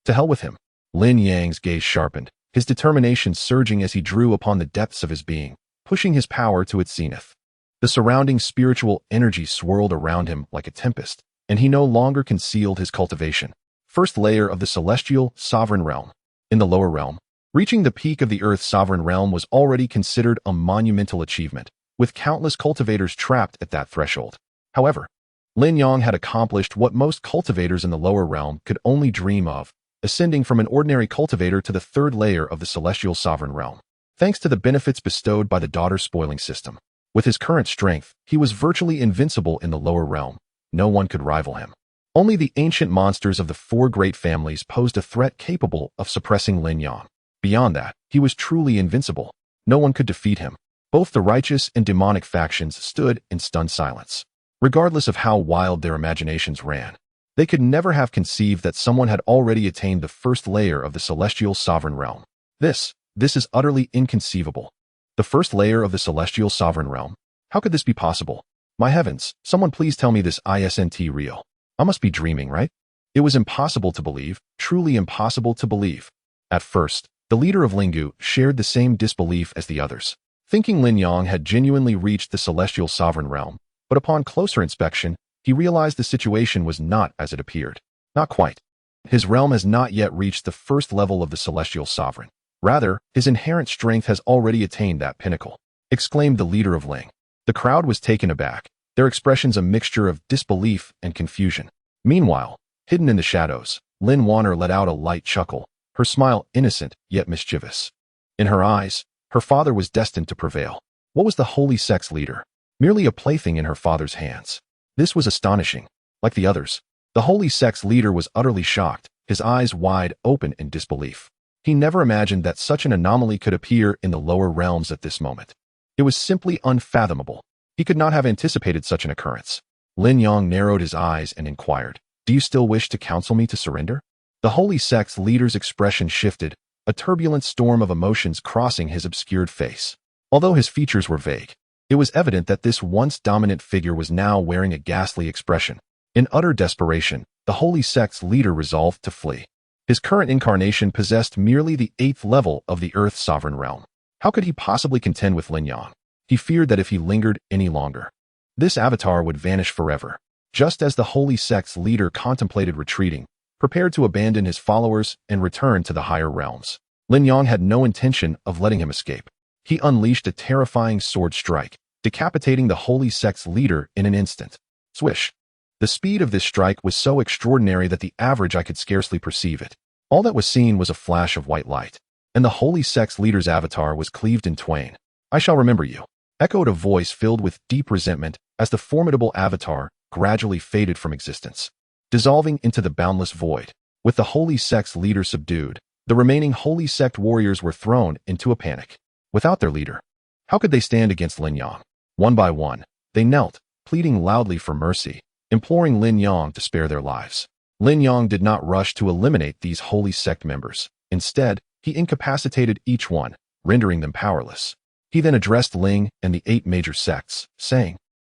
To hell with him. Lin Yang's gaze sharpened, his determination surging as he drew upon the depths of his being, pushing his power to its zenith. The surrounding spiritual energy swirled around him like a tempest, and he no longer concealed his cultivation. First layer of the celestial sovereign realm. In the lower realm, reaching the peak of the Earth's sovereign realm was already considered a monumental achievement, with countless cultivators trapped at that threshold. However, Lin Yang had accomplished what most cultivators in the lower realm could only dream of, ascending from an ordinary cultivator to the third layer of the celestial sovereign realm. Thanks to the benefits bestowed by the daughter spoiling system, with his current strength, he was virtually invincible in the lower realm. No one could rival him. Only the ancient monsters of the four great families posed a threat capable of suppressing Lin Yang. Beyond that, he was truly invincible. No one could defeat him. Both the righteous and demonic factions stood in stunned silence. Regardless of how wild their imaginations ran, they could never have conceived that someone had already attained the first layer of the celestial sovereign realm. This is utterly inconceivable. The first layer of the celestial sovereign realm? How could this be possible? My heavens, someone please tell me this isn't real. I must be dreaming, right? It was impossible to believe, truly impossible to believe. At first, the leader of Lingu shared the same disbelief as the others, thinking Lin Yang had genuinely reached the celestial sovereign realm, but upon closer inspection, he realized the situation was not as it appeared. Not quite. His realm has not yet reached the first level of the celestial sovereign. Rather, his inherent strength has already attained that pinnacle, exclaimed the leader of Ling. The crowd was taken aback, their expressions a mixture of disbelief and confusion. Meanwhile, hidden in the shadows, Lin Wan'er let out a light chuckle, her smile innocent yet mischievous. In her eyes, her father was destined to prevail. What was the holy sect's leader? Merely a plaything in her father's hands. This was astonishing. Like the others, the holy sect's leader was utterly shocked, his eyes wide open in disbelief. He never imagined that such an anomaly could appear in the lower realms at this moment. It was simply unfathomable. He could not have anticipated such an occurrence. Lin Yang narrowed his eyes and inquired, "Do you still wish to counsel me to surrender?" The holy sect's leader's expression shifted, a turbulent storm of emotions crossing his obscured face. Although his features were vague, it was evident that this once dominant figure was now wearing a ghastly expression. In utter desperation, the holy sect's leader resolved to flee. His current incarnation possessed merely the 8th level of the Earth's sovereign realm. How could he possibly contend with Lin Yang? He feared that if he lingered any longer, this avatar would vanish forever. Just as the holy sect's leader contemplated retreating, prepared to abandon his followers and return to the higher realms, Lin Yang had no intention of letting him escape. He unleashed a terrifying sword strike, decapitating the holy sect's leader in an instant. Swish! The speed of this strike was so extraordinary that the average eye could scarcely perceive it. All that was seen was a flash of white light. and the holy sect's leader's avatar was cleaved in twain. "I shall remember you," echoed a voice filled with deep resentment as the formidable avatar gradually faded from existence, dissolving into the boundless void. With the holy sect's leader subdued, the remaining holy sect warriors were thrown into a panic. Without their leader, how could they stand against Lin Yang? One by one, they knelt, pleading loudly for mercy, imploring Lin Yang to spare their lives. Lin Yang did not rush to eliminate these holy sect members. Instead, he incapacitated each one, rendering them powerless. He then addressed Ling and the 8 major sects, saying,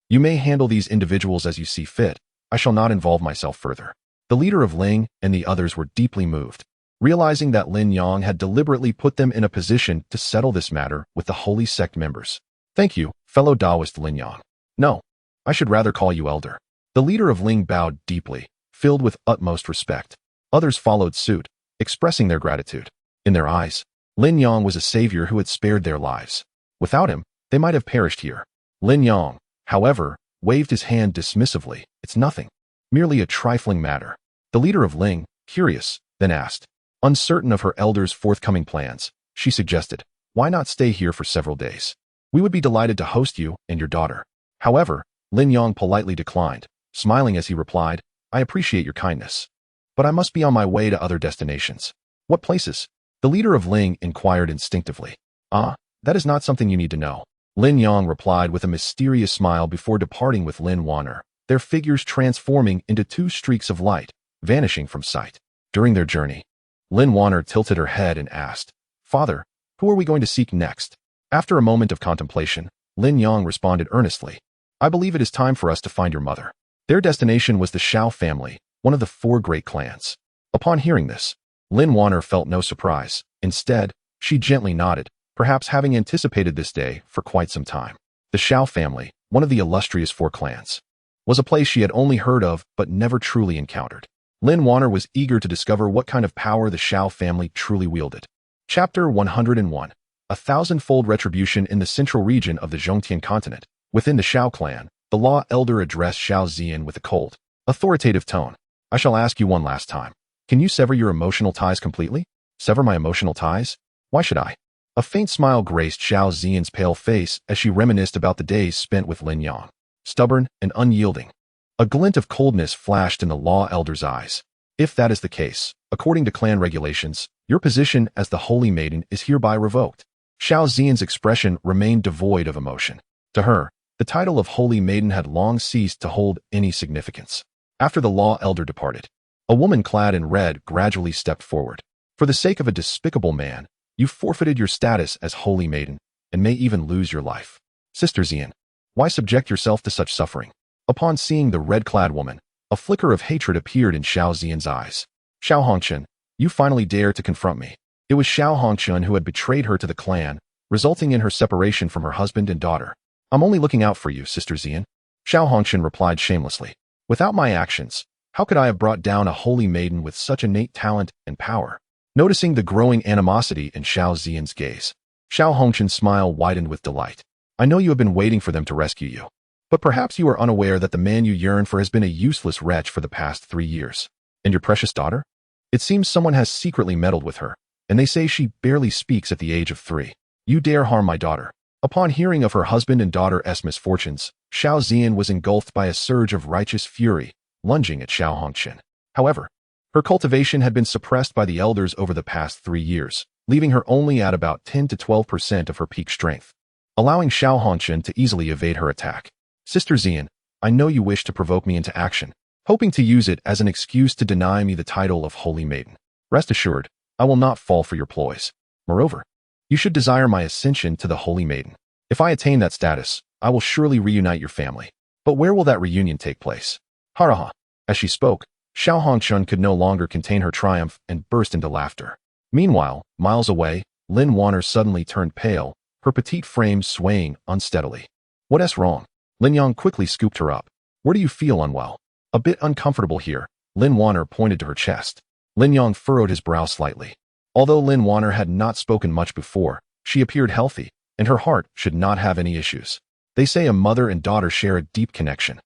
"You may handle these individuals as you see fit. I shall not involve myself further." The leader of Ling and the others were deeply moved, realizing that Lin Yang had deliberately put them in a position to settle this matter with the holy sect members. "Thank you, fellow Taoist Lin Yang. No, I should rather call you elder." The leader of Ling bowed deeply, filled with utmost respect. Others followed suit, expressing their gratitude. In their eyes, Lin Yang was a savior who had spared their lives. Without him, they might have perished here. Lin Yang, however, waved his hand dismissively. "It's nothing. Merely a trifling matter." The leader of Ling, curious, then asked. Uncertain of her elder's forthcoming plans, she suggested, "Why not stay here for several days? We would be delighted to host you and your daughter." However, Lin Yang politely declined, smiling as he replied, "I appreciate your kindness, but I must be on my way to other destinations." "What places?" the leader of Ling inquired instinctively. "Ah, that is not something you need to know," Lin Yang replied with a mysterious smile before departing with Lin Wan'er, their figures transforming into 2 streaks of light, vanishing from sight. During their journey, Lin Wan'er tilted her head and asked, "Father, who are we going to seek next?" After a moment of contemplation, Lin Yang responded earnestly, "I believe it is time for us to find your mother." Their destination was the Shao family, one of the 4 great clans. Upon hearing this, Lin Wan'er felt no surprise. Instead, she gently nodded, perhaps having anticipated this day for quite some time. The Shao family, one of the illustrious 4 clans, was a place she had only heard of but never truly encountered. Lin Wan'er was eager to discover what kind of power the Shao family truly wielded. Chapter 101. A thousand-fold retribution in the central region of the Zhongtian continent. Within the Shao clan, the law elder addressed Shao Ziyan with a cold, authoritative tone. "I shall ask you one last time. Can you sever your emotional ties completely?" "Sever my emotional ties? Why should I?" A faint smile graced Shao Ziyan's pale face as she reminisced about the days spent with Lin Yang. Stubborn and unyielding. A glint of coldness flashed in the law elder's eyes. "If that is the case, according to clan regulations, your position as the Holy Maiden is hereby revoked." Shao Ziyan's expression remained devoid of emotion. To her, the title of Holy Maiden had long ceased to hold any significance. After the law elder departed, a woman clad in red gradually stepped forward. "For the sake of a despicable man, you forfeited your status as Holy Maiden, and may even lose your life. Sister Ziyan, why subject yourself to such suffering?" Upon seeing the red-clad woman, a flicker of hatred appeared in Shao Ziyan's eyes. "Shao Hongchen, you finally dare to confront me." It was Shao Hongchen who had betrayed her to the clan, resulting in her separation from her husband and daughter. "I'm only looking out for you, Sister Ziyan," Shao Hongchen replied shamelessly. "Without my actions, how could I have brought down a holy maiden with such innate talent and power?" Noticing the growing animosity in Shao Ziyan's gaze, Shao Hongchen's smile widened with delight. "I know you have been waiting for them to rescue you. But perhaps you are unaware that the man you yearn for has been a useless wretch for the past 3 years. And your precious daughter? It seems someone has secretly meddled with her, and they say she barely speaks at the age of 3. You dare harm my daughter." Upon hearing of her husband and daughter's misfortunes, Shao Ziyan was engulfed by a surge of righteous fury, lunging at Shao Hongchen. However, her cultivation had been suppressed by the elders over the past 3 years, leaving her only at about 10 to 12% of her peak strength, allowing Shao Hongchen to easily evade her attack. "Sister Ziyan, I know you wish to provoke me into action, hoping to use it as an excuse to deny me the title of Holy Maiden. Rest assured, I will not fall for your ploys. Moreover, you should desire my ascension to the Holy Maiden. If I attain that status, I will surely reunite your family. But where will that reunion take place?" Haraha. As she spoke, Shao Hongchen could no longer contain her triumph and burst into laughter. Meanwhile, miles away, Lin Wan'er suddenly turned pale, her petite frame swaying unsteadily. "What's wrong?" Lin Yang quickly scooped her up. "Where do you feel unwell?" "A bit uncomfortable here." Lin Wan'er pointed to her chest. Lin Yang furrowed his brow slightly. Although Lin Wan'er had not spoken much before, she appeared healthy, and her heart should not have any issues. They say a mother and daughter share a deep connection.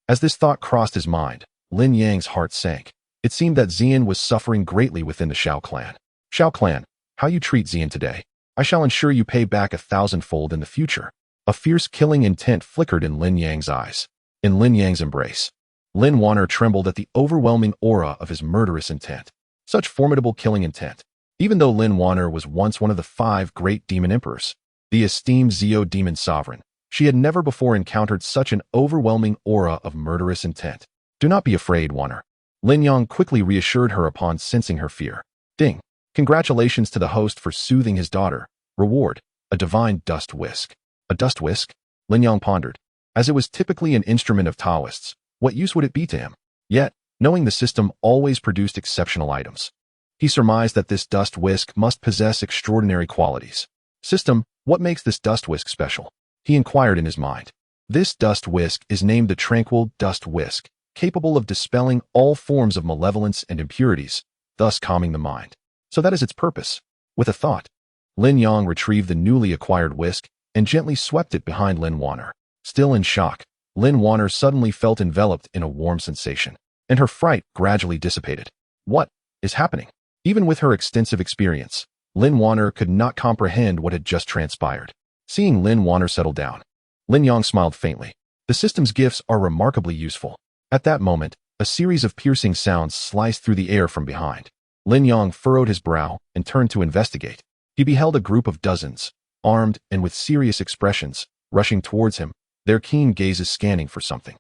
As this thought crossed his mind, Lin Yang's heart sank. It seemed that Ziyan was suffering greatly within the Shao clan. "Shao clan, How you treat Xian today, I shall ensure you pay back 1,000-fold in the future. A fierce killing intent flickered in Lin Yang's eyes. In Lin Yang's embrace, Lin Wan'er trembled at the overwhelming aura of his murderous intent. Such formidable killing intent. Even though Lin Wan'er was once one of the 5 great demon emperors, the esteemed Zio demon sovereign, she had never before encountered such an overwhelming aura of murderous intent. Do not be afraid, Wan'er. Lin Yang quickly reassured her upon sensing her fear. Ding. Congratulations to the host for soothing his daughter. Reward. A divine dust whisk. A dust whisk? Lin Yang pondered. As it was typically an instrument of Taoists, what use would it be to him? Yet, knowing the system always produced exceptional items, he surmised that this dust whisk must possess extraordinary qualities. System, what makes this dust whisk special? He inquired in his mind. This dust whisk is named the Tranquil Dust Whisk, capable of dispelling all forms of malevolence and impurities, thus calming the mind. So that is its purpose. With a thought, Lin Yang retrieved the newly acquired whisk and gently swept it behind Lin Wan'er. Still in shock, Lin Wan'er suddenly felt enveloped in a warm sensation, and her fright gradually dissipated. What is happening? Even with her extensive experience, Lin Wan'er could not comprehend what had just transpired. Seeing Lin Wan'er settle down, Lin Yang smiled faintly. The system's gifts are remarkably useful. At that moment, a series of piercing sounds sliced through the air from behind. Lin Yang furrowed his brow and turned to investigate. He beheld a group of dozens, armed and with serious expressions, rushing towards him, their keen gazes scanning for something.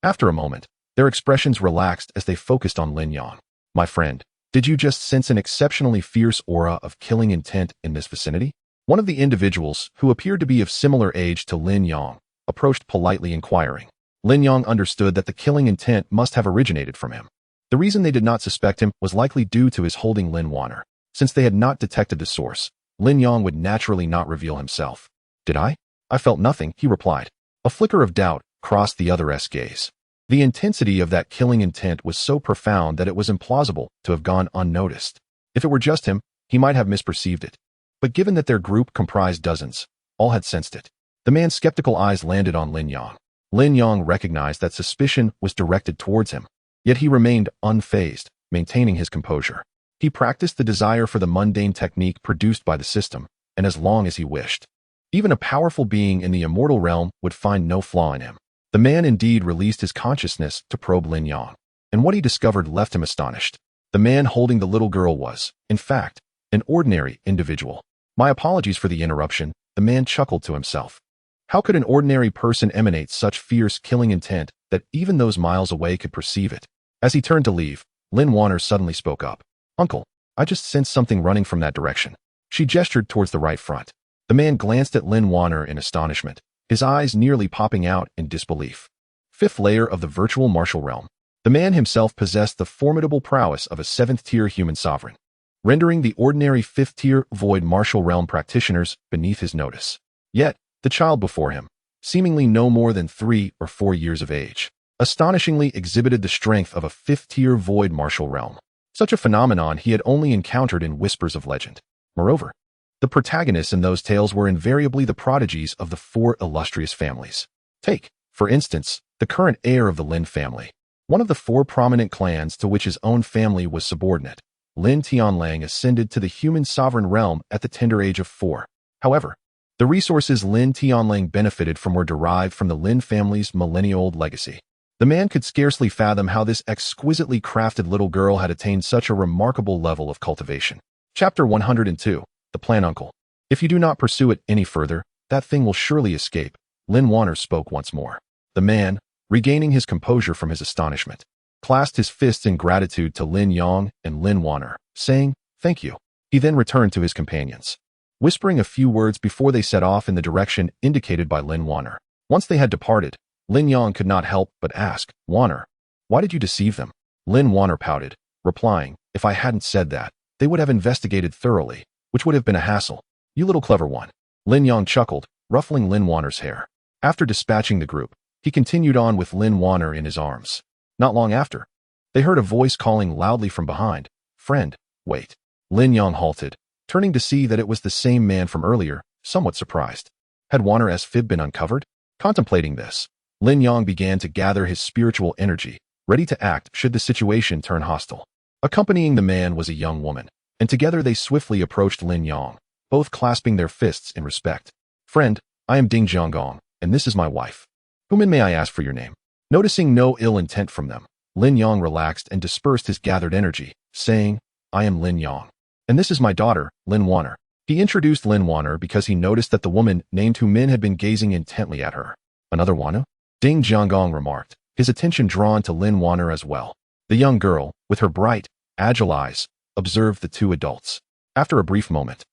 After a moment, their expressions relaxed as they focused on Lin Yang. My friend, did you just sense an exceptionally fierce aura of killing intent in this vicinity? One of the individuals, who appeared to be of similar age to Lin Yang, approached politely inquiring. Lin Yang understood that the killing intent must have originated from him. The reason they did not suspect him was likely due to his holding Lin Wan'er. Since they had not detected the source, Lin Yang would naturally not reveal himself. Did I? I felt nothing, he replied. A flicker of doubt crossed the other's gaze. The intensity of that killing intent was so profound that it was implausible to have gone unnoticed. If it were just him, he might have misperceived it. But given that their group comprised dozens, all had sensed it. The man's skeptical eyes landed on Lin Yang. Lin Yang recognized that suspicion was directed towards him, yet he remained unfazed, maintaining his composure. He practiced the desire for the mundane technique produced by the system, and as long as he wished. Even a powerful being in the immortal realm would find no flaw in him. The man indeed released his consciousness to probe Lin Yang, and what he discovered left him astonished. The man holding the little girl was, in fact, an ordinary individual. My apologies for the interruption, the man chuckled to himself. How could an ordinary person emanate such fierce killing intent that even those miles away could perceive it? As he turned to leave, Lin Wan'er suddenly spoke up. Uncle, I just sensed something running from that direction. She gestured towards the right front. The man glanced at Lin Wan'er in astonishment, his eyes nearly popping out in disbelief. Fifth layer of the virtual martial realm. The man himself possessed the formidable prowess of a 7th-tier human sovereign, rendering the ordinary 5th-tier void martial realm practitioners beneath his notice. Yet, the child before him, seemingly no more than 3 or 4 years of age, astonishingly exhibited the strength of a 5th-tier void martial realm. Such a phenomenon he had only encountered in whispers of legend. Moreover, the protagonists in those tales were invariably the prodigies of the 4 illustrious families. Take, for instance, the current heir of the Lin family, one of the 4 prominent clans to which his own family was subordinate. Lin Tianlang ascended to the human sovereign realm at the tender age of 4. However, the resources Lin Tianlang benefited from were derived from the Lin family's millennia-old legacy. The man could scarcely fathom how this exquisitely crafted little girl had attained such a remarkable level of cultivation. Chapter 102. The Plan Uncle. If you do not pursue it any further, that thing will surely escape. Lin Wan'er spoke once more. The man, regaining his composure from his astonishment, clasped his fists in gratitude to Lin Yang and Lin Wan'er, saying, "Thank you." He then returned to his companions, whispering a few words before they set off in the direction indicated by Lin Wan'er. Once they had departed, Lin Yang could not help but ask, "Wan'er, why did you deceive them?" Lin Wan'er pouted, replying, "If I hadn't said that, they would have investigated thoroughly, which would have been a hassle. You little clever one." Lin Yang chuckled, ruffling Lin Wan'er's hair. After dispatching the group, he continued on with Lin Wan'er in his arms. Not long after, they heard a voice calling loudly from behind, "Friend, wait." Lin Yang halted, turning to see that it was the same man from earlier, somewhat surprised. Had Wan'er's fib been uncovered? Contemplating this, Lin Yang began to gather his spiritual energy, ready to act should the situation turn hostile. Accompanying the man was a young woman, and together they swiftly approached Lin Yang, both clasping their fists in respect. "Friend, I am Ding Jianggong, and this is my wife. Whom may I ask for your name?" Noticing no ill intent from them, Lin Yang relaxed and dispersed his gathered energy, saying, "I am Lin Yang. And this is my daughter, Lin Wan'er." He introduced Lin Wan'er because he noticed that the woman named Hu Min had been gazing intently at her. "Another Wan'er?" Ding Jianggong remarked, his attention drawn to Lin Wan'er as well. The young girl, with her bright, agile eyes, observed the two adults. After a brief moment,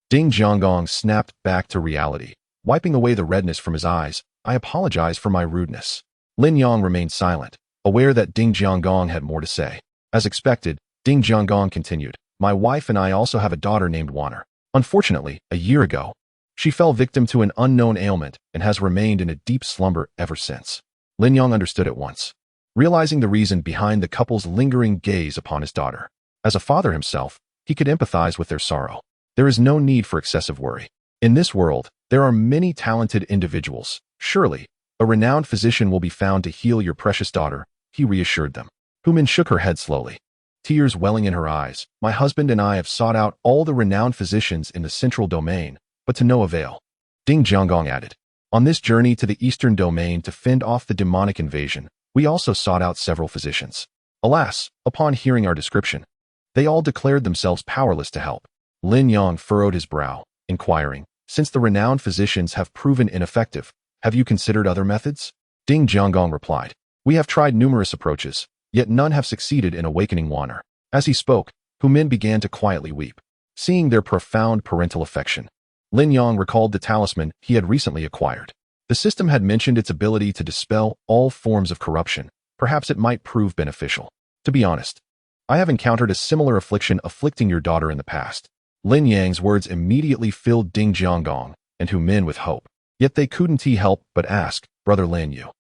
Ding Jianggong snapped back to reality, wiping away the redness from his eyes. "I apologize for my rudeness." Lin Yang remained silent, aware that Ding Jianggong had more to say. As expected, Ding Jianggong continued, "My wife and I also have a daughter named Wan'er. Unfortunately, a year ago, she fell victim to an unknown ailment and has remained in a deep slumber ever since." Lin Yang understood at once, realizing the reason behind the couple's lingering gaze upon his daughter. As a father himself, he could empathize with their sorrow. There is no need for excessive worry. In this world, there are many talented individuals. Surely, a renowned physician will be found to heal your precious daughter, he reassured them. Hu Min shook her head slowly, tears welling in her eyes. "My husband and I have sought out all the renowned physicians in the central domain, but to no avail." Ding Jianggong added, "On this journey to the eastern domain to fend off the demonic invasion, we also sought out several physicians. Alas, upon hearing our description, they all declared themselves powerless to help." Lin Yang furrowed his brow, inquiring, "Since the renowned physicians have proven ineffective, have you considered other methods?" Ding Jianggong replied, "We have tried numerous approaches, yet none have succeeded in awakening Wan'er." As he spoke, Hu Min began to quietly weep. Seeing their profound parental affection, Lin Yang recalled the talisman he had recently acquired. The system had mentioned its ability to dispel all forms of corruption. Perhaps it might prove beneficial. "To be honest, I have encountered a similar affliction afflicting your daughter in the past." Lin Yang's words immediately filled Ding Jianggong and Hu Min with hope. Yet they couldn't help but ask, "Brother Lin, you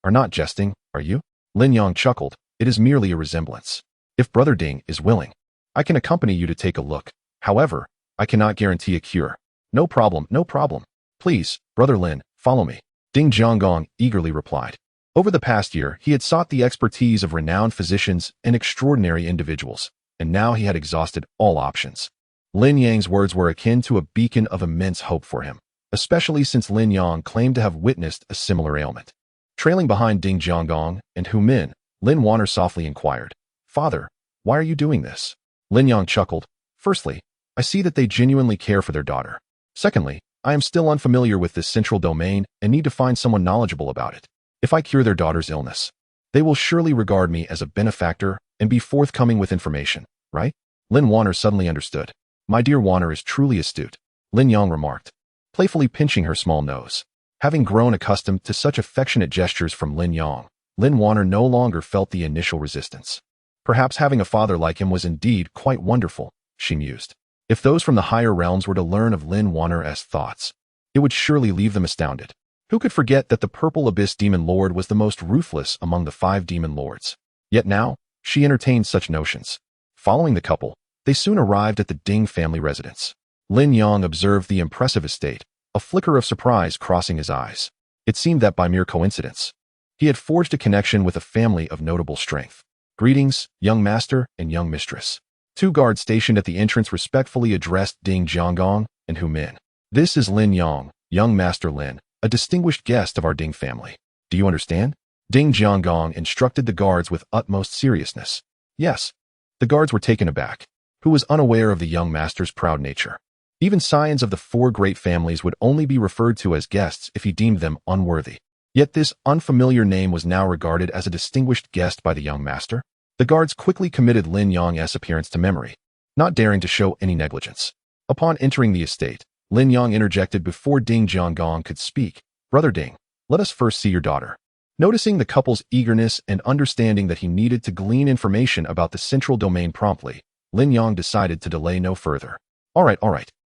are not jesting, are you?" Lin Yang chuckled, "It is merely a resemblance. If Brother Ding is willing, I can accompany you to take a look. However, I cannot guarantee a cure." "No problem, no problem. Please, Brother Lin, follow me," Ding Jianggong eagerly replied. Over the past year, he had sought the expertise of renowned physicians and extraordinary individuals, and now he had exhausted all options. Lin Yang's words were akin to a beacon of immense hope for him, especially since Lin Yang claimed to have witnessed a similar ailment. Trailing behind Ding Jianggong and Hu Min, Lin Wan'er softly inquired, "Father, why are you doing this?" Lin Yang chuckled, "Firstly, I see that they genuinely care for their daughter. Secondly, I am still unfamiliar with this central domain and need to find someone knowledgeable about it. If I cure their daughter's illness, they will surely regard me as a benefactor and be forthcoming with information, right?" Lin Wan'er suddenly understood. "My dear Wan'er is truly astute," Lin Yang remarked, playfully pinching her small nose. Having grown accustomed to such affectionate gestures from Lin Yang, Lin Wan'er no longer felt the initial resistance. Perhaps having a father like him was indeed quite wonderful, she mused. If those from the higher realms were to learn of Lin Wan'er's thoughts, it would surely leave them astounded. Who could forget that the Purple Abyss Demon Lord was the most ruthless among the 5 demon lords? Yet now, she entertained such notions. Following the couple, they soon arrived at the Ding family residence. Lin Yang observed the impressive estate, a flicker of surprise crossing his eyes. It seemed that by mere coincidence, he had forged a connection with a family of notable strength. "Greetings, young master and young mistress." 2 guards stationed at the entrance respectfully addressed Ding Jianggong and Hu Min. "This is Lin Yang, young master Lin, a distinguished guest of our Ding family. Do you understand?" Ding Jianggong instructed the guards with utmost seriousness. "Yes." The guards were taken aback, who was unaware of the young master's proud nature. Even scions of the 4 great families would only be referred to as guests if he deemed them unworthy. Yet this unfamiliar name was now regarded as a distinguished guest by the young master. The guards quickly committed Lin Yang's appearance to memory, not daring to show any negligence. Upon entering the estate, Lin Yang interjected before Ding Jianggong could speak, "Brother Ding, let us first see your daughter." Noticing the couple's eagerness and understanding that he needed to glean information about the central domain promptly, Lin Yang decided to delay no further. All right.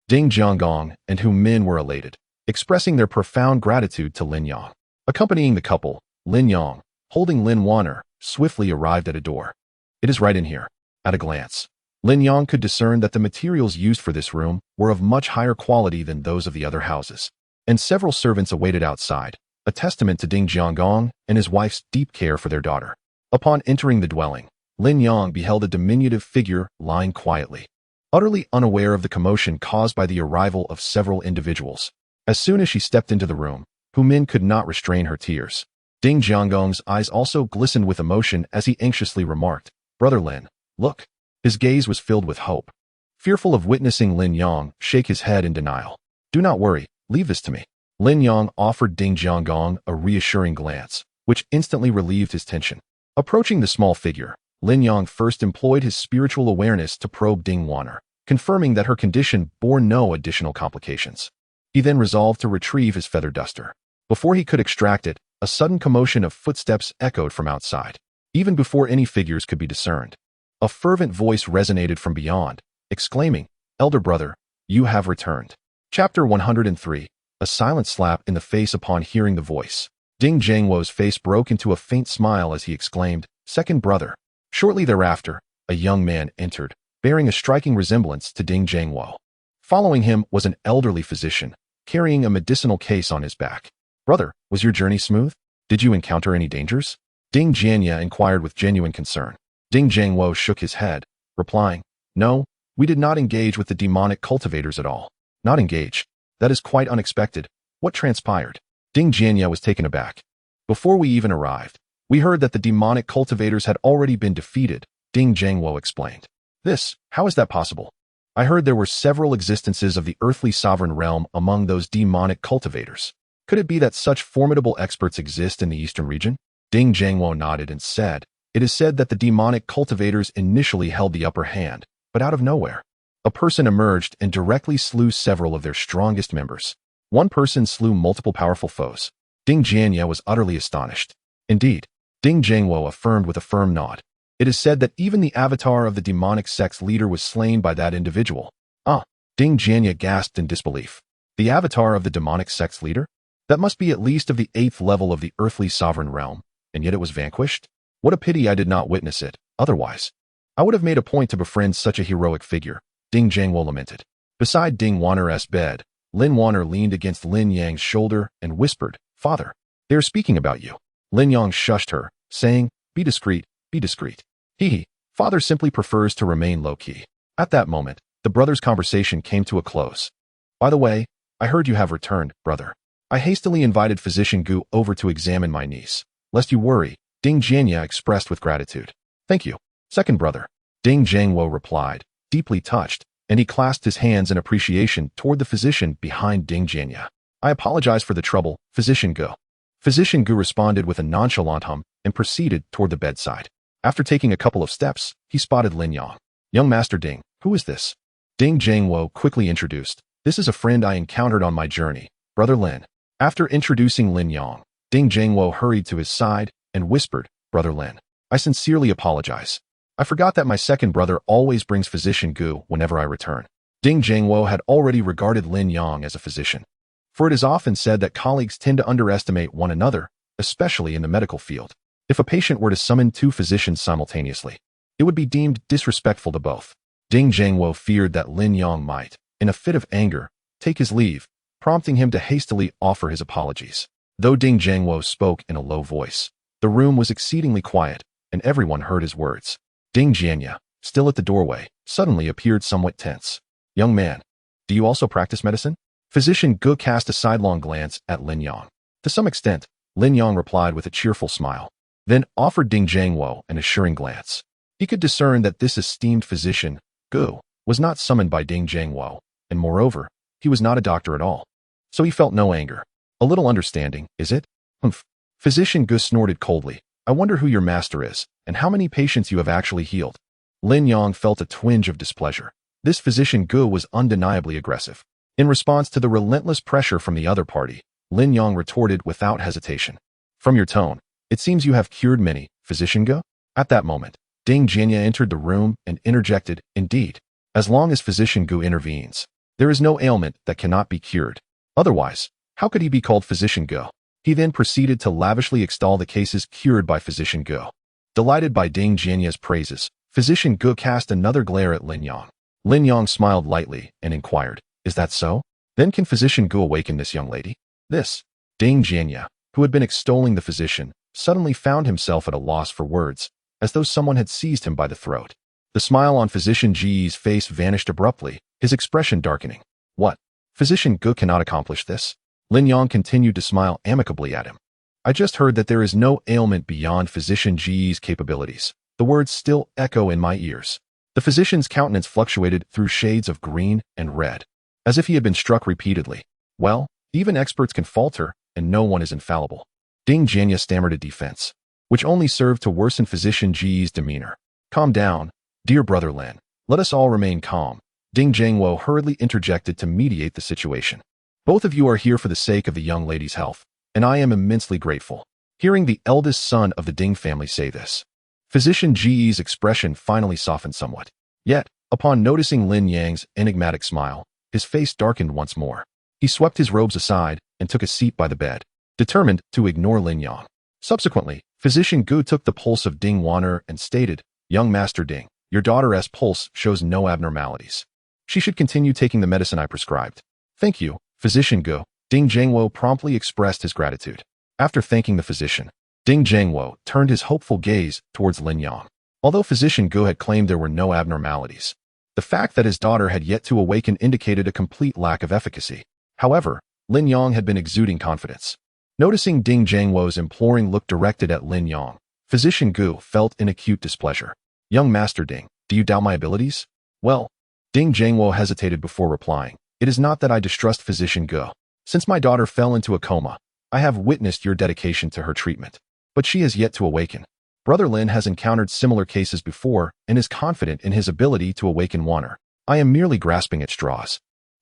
Ding Jianggong and Hu Min were elated, expressing their profound gratitude to Lin Yang. Accompanying the couple, Lin Yang, holding Lin Wan'er, swiftly arrived at a door. "It is right in here." At a glance, Lin Yang could discern that the materials used for this room were of much higher quality than those of the other houses, and several servants awaited outside, a testament to Ding Jianggong and his wife's deep care for their daughter. Upon entering the dwelling, Lin Yang beheld a diminutive figure lying quietly. utterly unaware of the commotion caused by the arrival of several individuals. As soon as she stepped into the room, Hu Min could not restrain her tears. Ding Jiangong's eyes also glistened with emotion as he anxiously remarked, "Brother Lin, look." His gaze was filled with hope. Fearful of witnessing Lin Yang shake his head in denial. "Do not worry, leave this to me." Lin Yang offered Ding Jiangong a reassuring glance, which instantly relieved his tension. Approaching the small figure, Lin Yang first employed his spiritual awareness to probe Ding Wan'er, confirming that her condition bore no additional complications. He then resolved to retrieve his feather duster. Before he could extract it, a sudden commotion of footsteps echoed from outside. Even before any figures could be discerned, a fervent voice resonated from beyond, exclaiming, "Elder brother, you have returned." Chapter 103. A silent slap in the face upon hearing the voice. Ding Jiangwo's face broke into a faint smile as he exclaimed, "Second brother." Shortly thereafter, a young man entered, bearing a striking resemblance to Ding Jiangwo. Following him was an elderly physician, carrying a medicinal case on his back. "Brother, was your journey smooth? Did you encounter any dangers?" Ding Jianya inquired with genuine concern. Ding Jiangwo shook his head, replying, "No, we did not engage with the demonic cultivators at all." "Not engage? That is quite unexpected. What transpired?" Ding Jianya was taken aback. "Before we even arrived, we heard that the demonic cultivators had already been defeated," Ding Jiangwo explained. How is that possible?" "I heard there were several existences of the earthly sovereign realm among those demonic cultivators. Could it be that such formidable experts exist in the eastern region?" Ding Jiangwo nodded and said, "It is said that the demonic cultivators initially held the upper hand, but out of nowhere, a person emerged and directly slew several of their strongest members. One person slew multiple powerful foes." Ding Jianya was utterly astonished. "Indeed," Ding Jiangwo affirmed with a firm nod. "It is said that even the avatar of the demonic sect's leader was slain by that individual." "Ah," Ding Jianya gasped in disbelief. "The avatar of the demonic sect's leader? That must be at least of the 8th level of the earthly sovereign realm, and yet it was vanquished? What a pity I did not witness it, otherwise I would have made a point to befriend such a heroic figure," Ding Jiangwo lamented. Beside Ding Wan'er's bed, Lin Wan'er leaned against Lin Yang's shoulder and whispered, "Father, they are speaking about you." Lin Yang shushed her, saying, "Be discreet, be discreet. Father simply prefers to remain low-key." At that moment, the brothers' conversation came to a close. "By the way, I heard you have returned, brother. I hastily invited Physician Gu over to examine my niece. Lest you worry," Ding Jianya expressed with gratitude. "Thank you, second brother," Ding Jiangwo replied, deeply touched, and he clasped his hands in appreciation toward the physician behind Ding Jianya. "I apologize for the trouble, Physician Gu." Physician Gu responded with a nonchalant hum and proceeded toward the bedside. After taking a couple of steps, he spotted Lin Yang. "Young Master Ding, who is this?" Ding Jiangwo quickly introduced, "This is a friend I encountered on my journey, Brother Lin." After introducing Lin Yang, Ding Jiangwo hurried to his side and whispered, "Brother Lin, I sincerely apologize. I forgot that my second brother always brings Physician Gu whenever I return." Ding Jiangwo had already regarded Lin Yang as a physician, for it is often said that colleagues tend to underestimate one another, especially in the medical field. If a patient were to summon 2 physicians simultaneously, it would be deemed disrespectful to both. Ding Jiangwo feared that Lin Yang might, in a fit of anger, take his leave, prompting him to hastily offer his apologies. Though Ding Jiangwo spoke in a low voice, the room was exceedingly quiet, and everyone heard his words. Ding Jianya, still at the doorway, suddenly appeared somewhat tense. "Young man, do you also practice medicine?" Physician Gu cast a sidelong glance at Lin Yang. To some extent, Lin Yang replied with a cheerful smile, then offered Ding Jiangwo an assuring glance. He could discern that this esteemed physician, Gu, was not summoned by Ding Jiangwo, and moreover, he was not a doctor at all. So he felt no anger. "A little understanding, is it?" "Humph." Physician Gu snorted coldly. "I wonder who your master is, and how many patients you have actually healed." Lin Yang felt a twinge of displeasure. This physician Gu was undeniably aggressive. In response to the relentless pressure from the other party, Lin Yang retorted without hesitation, "From your tone, it seems you have cured many, Physician Gu." At that moment, Ding Jianya entered the room and interjected, "Indeed, as long as Physician Gu intervenes, there is no ailment that cannot be cured. Otherwise, how could he be called Physician Gu?" He then proceeded to lavishly extol the cases cured by Physician Gu. Delighted by Ding Jianya's praises, Physician Gu cast another glare at Lin Yang. Lin Yang smiled lightly and inquired, "Is that so? Then can Physician Gu awaken this young lady?" Ding Jianya, who had been extolling the physician, suddenly found himself at a loss for words, as though someone had seized him by the throat. The smile on Physician G's face vanished abruptly, his expression darkening. What? Physician Gu cannot accomplish this? Lin Yang continued to smile amicably at him. I just heard that there is no ailment beyond Physician G's capabilities. The words still echo in my ears. The physician's countenance fluctuated through shades of green and red, as if he had been struck repeatedly. Well, even experts can falter, and no one is infallible. Ding Jianya stammered a defense, which only served to worsen Physician G's demeanor. Calm down, dear brother Lin. Let us all remain calm. Ding Jiangwo hurriedly interjected to mediate the situation. Both of you are here for the sake of the young lady's health, and I am immensely grateful. Hearing the eldest son of the Ding family say this, Physician G's expression finally softened somewhat. Yet, upon noticing Lin Yang's enigmatic smile, his face darkened once more. He swept his robes aside and took a seat by the bed, determined to ignore Lin Yang. Subsequently, Physician Gu took the pulse of Lin Wan'er and stated, Young Master Ding, your daughter's pulse shows no abnormalities. She should continue taking the medicine I prescribed. Thank you, Physician Gu. Ding Jiangwo promptly expressed his gratitude. After thanking the physician, Ding Jiangwo turned his hopeful gaze towards Lin Yang. Although Physician Gu had claimed there were no abnormalities, the fact that his daughter had yet to awaken indicated a complete lack of efficacy. However, Lin Yang had been exuding confidence. Noticing Ding Jiangwo's imploring look directed at Lin Yang, Physician Gu felt an acute displeasure. Young Master Ding, do you doubt my abilities? Well, Ding Jiangwo hesitated before replying. It is not that I distrust Physician Gu. Since my daughter fell into a coma, I have witnessed your dedication to her treatment. But she has yet to awaken. Brother Lin has encountered similar cases before and is confident in his ability to awaken Wan'er. I am merely grasping at straws.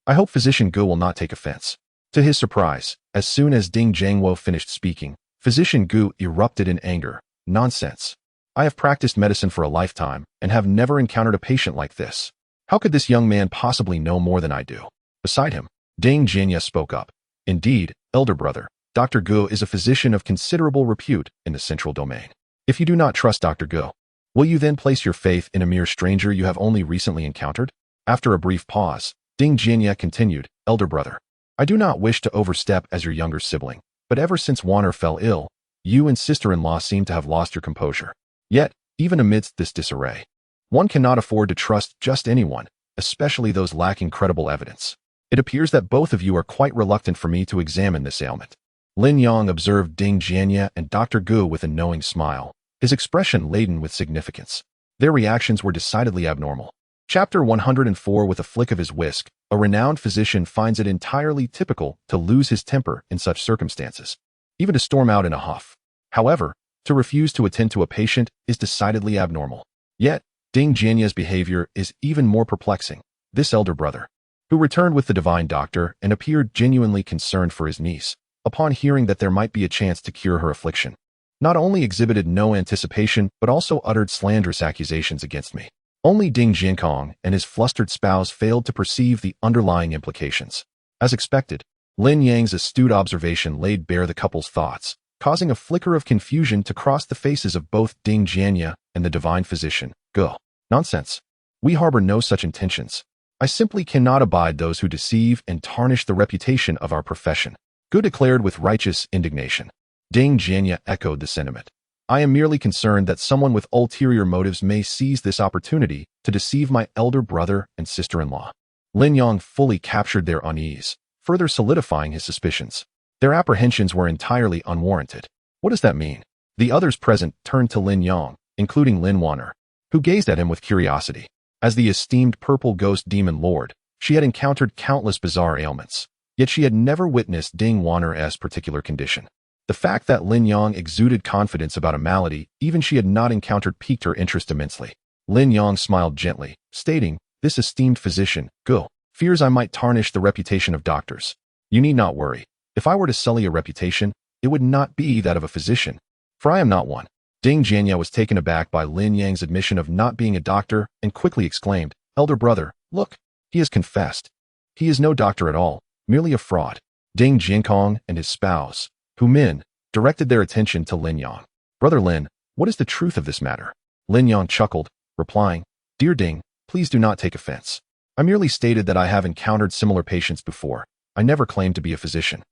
I hope Physician Gu will not take offense. To his surprise, as soon as Ding Jiangwo finished speaking, Physician Gu erupted in anger. Nonsense. I have practiced medicine for a lifetime and have never encountered a patient like this. How could this young man possibly know more than I do? Beside him, Ding Jianya spoke up. Indeed, elder brother, Dr. Gu is a physician of considerable repute in the central domain. If you do not trust Dr. Gu, will you then place your faith in a mere stranger you have only recently encountered? After a brief pause, Ding Jianya continued, Elder brother, I do not wish to overstep as your younger sibling, but ever since Wan'er fell ill, you and sister-in-law seem to have lost your composure. Yet, even amidst this disarray, one cannot afford to trust just anyone, especially those lacking credible evidence. It appears that both of you are quite reluctant for me to examine this ailment. Lin Yang observed Ding Jianya and Dr. Gu with a knowing smile, his expression laden with significance. Their reactions were decidedly abnormal. Chapter 104. With a flick of his whisk, a renowned physician finds it entirely typical to lose his temper in such circumstances, even to storm out in a huff. However, to refuse to attend to a patient is decidedly abnormal. Yet, Ding Jianya's behavior is even more perplexing. This elder brother, who returned with the divine doctor and appeared genuinely concerned for his niece, upon hearing that there might be a chance to cure her affliction, not only exhibited no anticipation but also uttered slanderous accusations against me. Only Ding Jiankong and his flustered spouse failed to perceive the underlying implications. As expected, Lin Yang's astute observation laid bare the couple's thoughts, causing a flicker of confusion to cross the faces of both Ding Jianya and the divine physician. Go. Nonsense. We harbor no such intentions. I simply cannot abide those who deceive and tarnish the reputation of our profession. Gu declared with righteous indignation. Ding Jianya echoed the sentiment. I am merely concerned that someone with ulterior motives may seize this opportunity to deceive my elder brother and sister-in-law. Lin Yang fully captured their unease, further solidifying his suspicions. Their apprehensions were entirely unwarranted. What does that mean? The others present turned to Lin Yang, including Lin Wan'er, who gazed at him with curiosity. As the esteemed purple ghost demon lord, she had encountered countless bizarre ailments, yet she had never witnessed Ding Wan'er's particular condition. The fact that Lin Yang exuded confidence about a malady even she had not encountered piqued her interest immensely. Lin Yang smiled gently, stating, This esteemed physician, Gu, fears I might tarnish the reputation of doctors. You need not worry. If I were to sully a reputation, it would not be that of a physician, for I am not one. Ding Jianya was taken aback by Lin Yang's admission of not being a doctor and quickly exclaimed, Elder brother, look, he has confessed. He is no doctor at all, merely a fraud. Ding Jiankong and his spouse, Hu Min, directed their attention to Lin Yang. Brother Lin, what is the truth of this matter? Lin Yang chuckled, replying, Dear Ding, please do not take offense. I merely stated that I have encountered similar patients before. I never claimed to be a physician.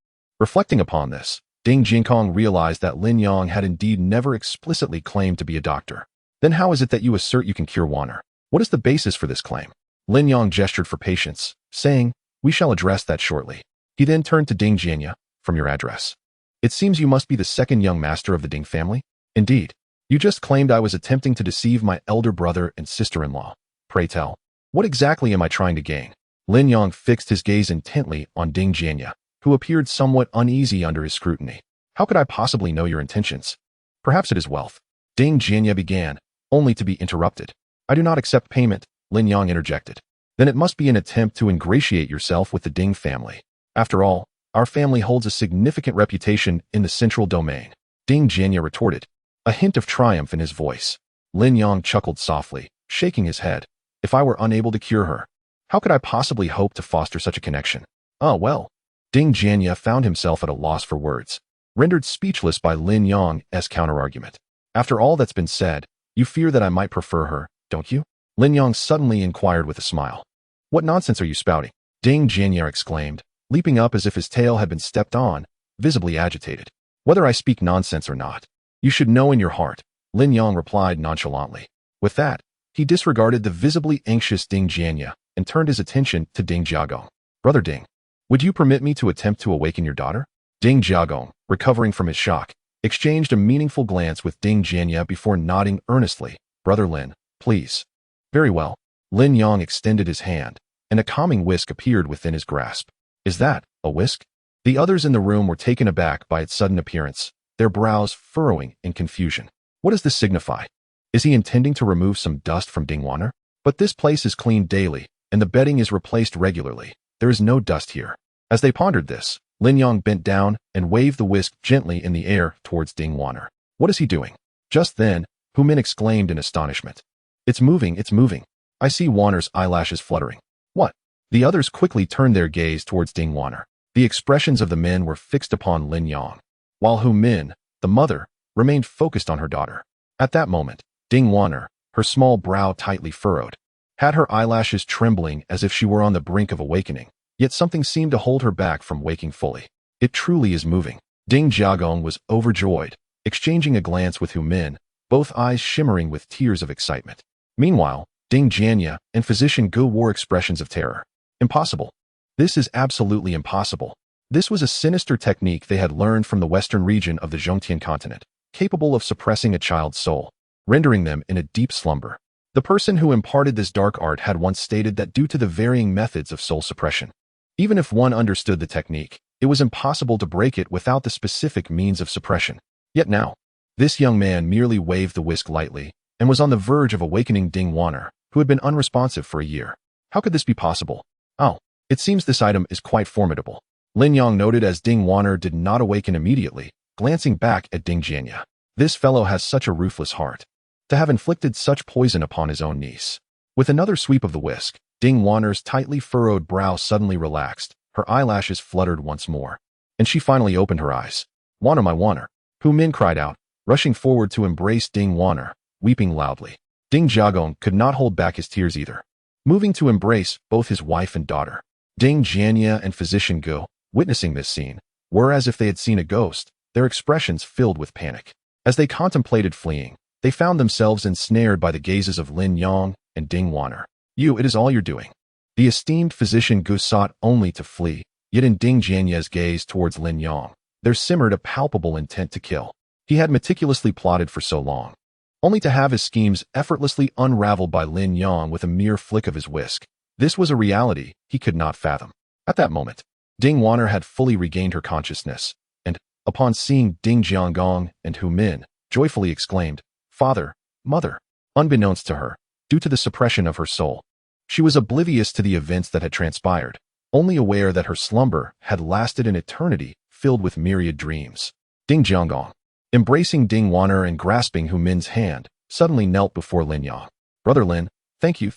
Reflecting upon this, Ding Jiankong realized that Lin Yang had indeed never explicitly claimed to be a doctor. Then how is it that you assert you can cure Wan'er? What is the basis for this claim? Lin Yang gestured for patience, saying, "We shall address that shortly." He then turned to Ding Jianya, "From your address. It seems you must be the second young master of the Ding family? Indeed. You just claimed I was attempting to deceive my elder brother and sister-in-law. Pray tell, what exactly am I trying to gain?" Lin Yang fixed his gaze intently on Ding Jianya, who appeared somewhat uneasy under his scrutiny. "How could I possibly know your intentions? Perhaps it is wealth." Ding Jianya began, only to be interrupted. "I do not accept payment," Lin Yang interjected. "Then it must be an attempt to ingratiate yourself with the Ding family. After all, our family holds a significant reputation in the central domain," Ding Jianya retorted, a hint of triumph in his voice. Lin Yang chuckled softly, shaking his head. "If I were unable to cure her, how could I possibly hope to foster such a connection?" "Oh, well." Ding Jianya found himself at a loss for words, rendered speechless by Lin Yang's counterargument. "After all that's been said, you fear that I might prefer her, don't you?" Lin Yang suddenly inquired with a smile. "What nonsense are you spouting?" Ding Jianya exclaimed, leaping up as if his tail had been stepped on, visibly agitated. "Whether I speak nonsense or not, you should know in your heart," Lin Yang replied nonchalantly. With that, he disregarded the visibly anxious Ding Jianya and turned his attention to Ding Jiagong. "Brother Ding, would you permit me to attempt to awaken your daughter?" Ding Jiagong, recovering from his shock, exchanged a meaningful glance with Ding Jianya before nodding earnestly. "Brother Lin, please." "Very well." Lin Yang extended his hand, and a calming whisk appeared within his grasp. "Is that a whisk?" The others in the room were taken aback by its sudden appearance, their brows furrowing in confusion. What does this signify? Is he intending to remove some dust from Lin Wan'er? But this place is cleaned daily, and the bedding is replaced regularly. There is no dust here. As they pondered this, Lin Yang bent down and waved the whisk gently in the air towards Lin Wan'er. "What is he doing?" Just then, Hu Min exclaimed in astonishment. It's moving. I see Wan'er's eyelashes fluttering." "What?" The others quickly turned their gaze towards Lin Wan'er. The expressions of the men were fixed upon Lin Yang, while Hu Min, the mother, remained focused on her daughter. At that moment, Lin Wan'er, her small brow tightly furrowed, had her eyelashes trembling as if she were on the brink of awakening, yet something seemed to hold her back from waking fully. "It truly is moving." Ding Jiagong was overjoyed, exchanging a glance with Hu Min, both eyes shimmering with tears of excitement. Meanwhile, Ding Jianya and Physician Gu wore expressions of terror. "Impossible. This is absolutely impossible." This was a sinister technique they had learned from the western region of the Zhongtian continent, capable of suppressing a child's soul, rendering them in a deep slumber. The person who imparted this dark art had once stated that due to the varying methods of soul suppression, even if one understood the technique, it was impossible to break it without the specific means of suppression. Yet now, this young man merely waved the whisk lightly and was on the verge of awakening Lin Wan'er, who had been unresponsive for a year. How could this be possible? "Oh, it seems this item is quite formidable," Lin Yang noted as Lin Wan'er did not awaken immediately, glancing back at Ding Jianya. "This fellow has such a ruthless heart, to have inflicted such poison upon his own niece." With another sweep of the whisk, Lin Wan'er's tightly furrowed brow suddenly relaxed, her eyelashes fluttered once more, and she finally opened her eyes. "Wan'er, my Wan'er," Hu Min cried out, rushing forward to embrace Lin Wan'er, weeping loudly. Ding Jiagong could not hold back his tears either, moving to embrace both his wife and daughter. Ding Jianya and Physician Gu, witnessing this scene, were as if they had seen a ghost, their expressions filled with panic. As they contemplated fleeing, they found themselves ensnared by the gazes of Lin Yang and Lin Wan'er. It is all you're doing." The esteemed Physician Gu sought only to flee, yet in Ding Jianya's gaze towards Lin Yang, there simmered a palpable intent to kill. He had meticulously plotted for so long, only to have his schemes effortlessly unraveled by Lin Yang with a mere flick of his whisk. This was a reality he could not fathom. At that moment, Lin Wan'er had fully regained her consciousness, and, upon seeing Ding Jiagong and Hu Min, joyfully exclaimed, "Father, Mother." Unbeknownst to her, due to the suppression of her soul, she was oblivious to the events that had transpired, only aware that her slumber had lasted an eternity filled with myriad dreams. Ding Jiagong, embracing Lin Wan'er and grasping Hu Min's hand, suddenly knelt before Lin Yang. "Brother Lin, thank you.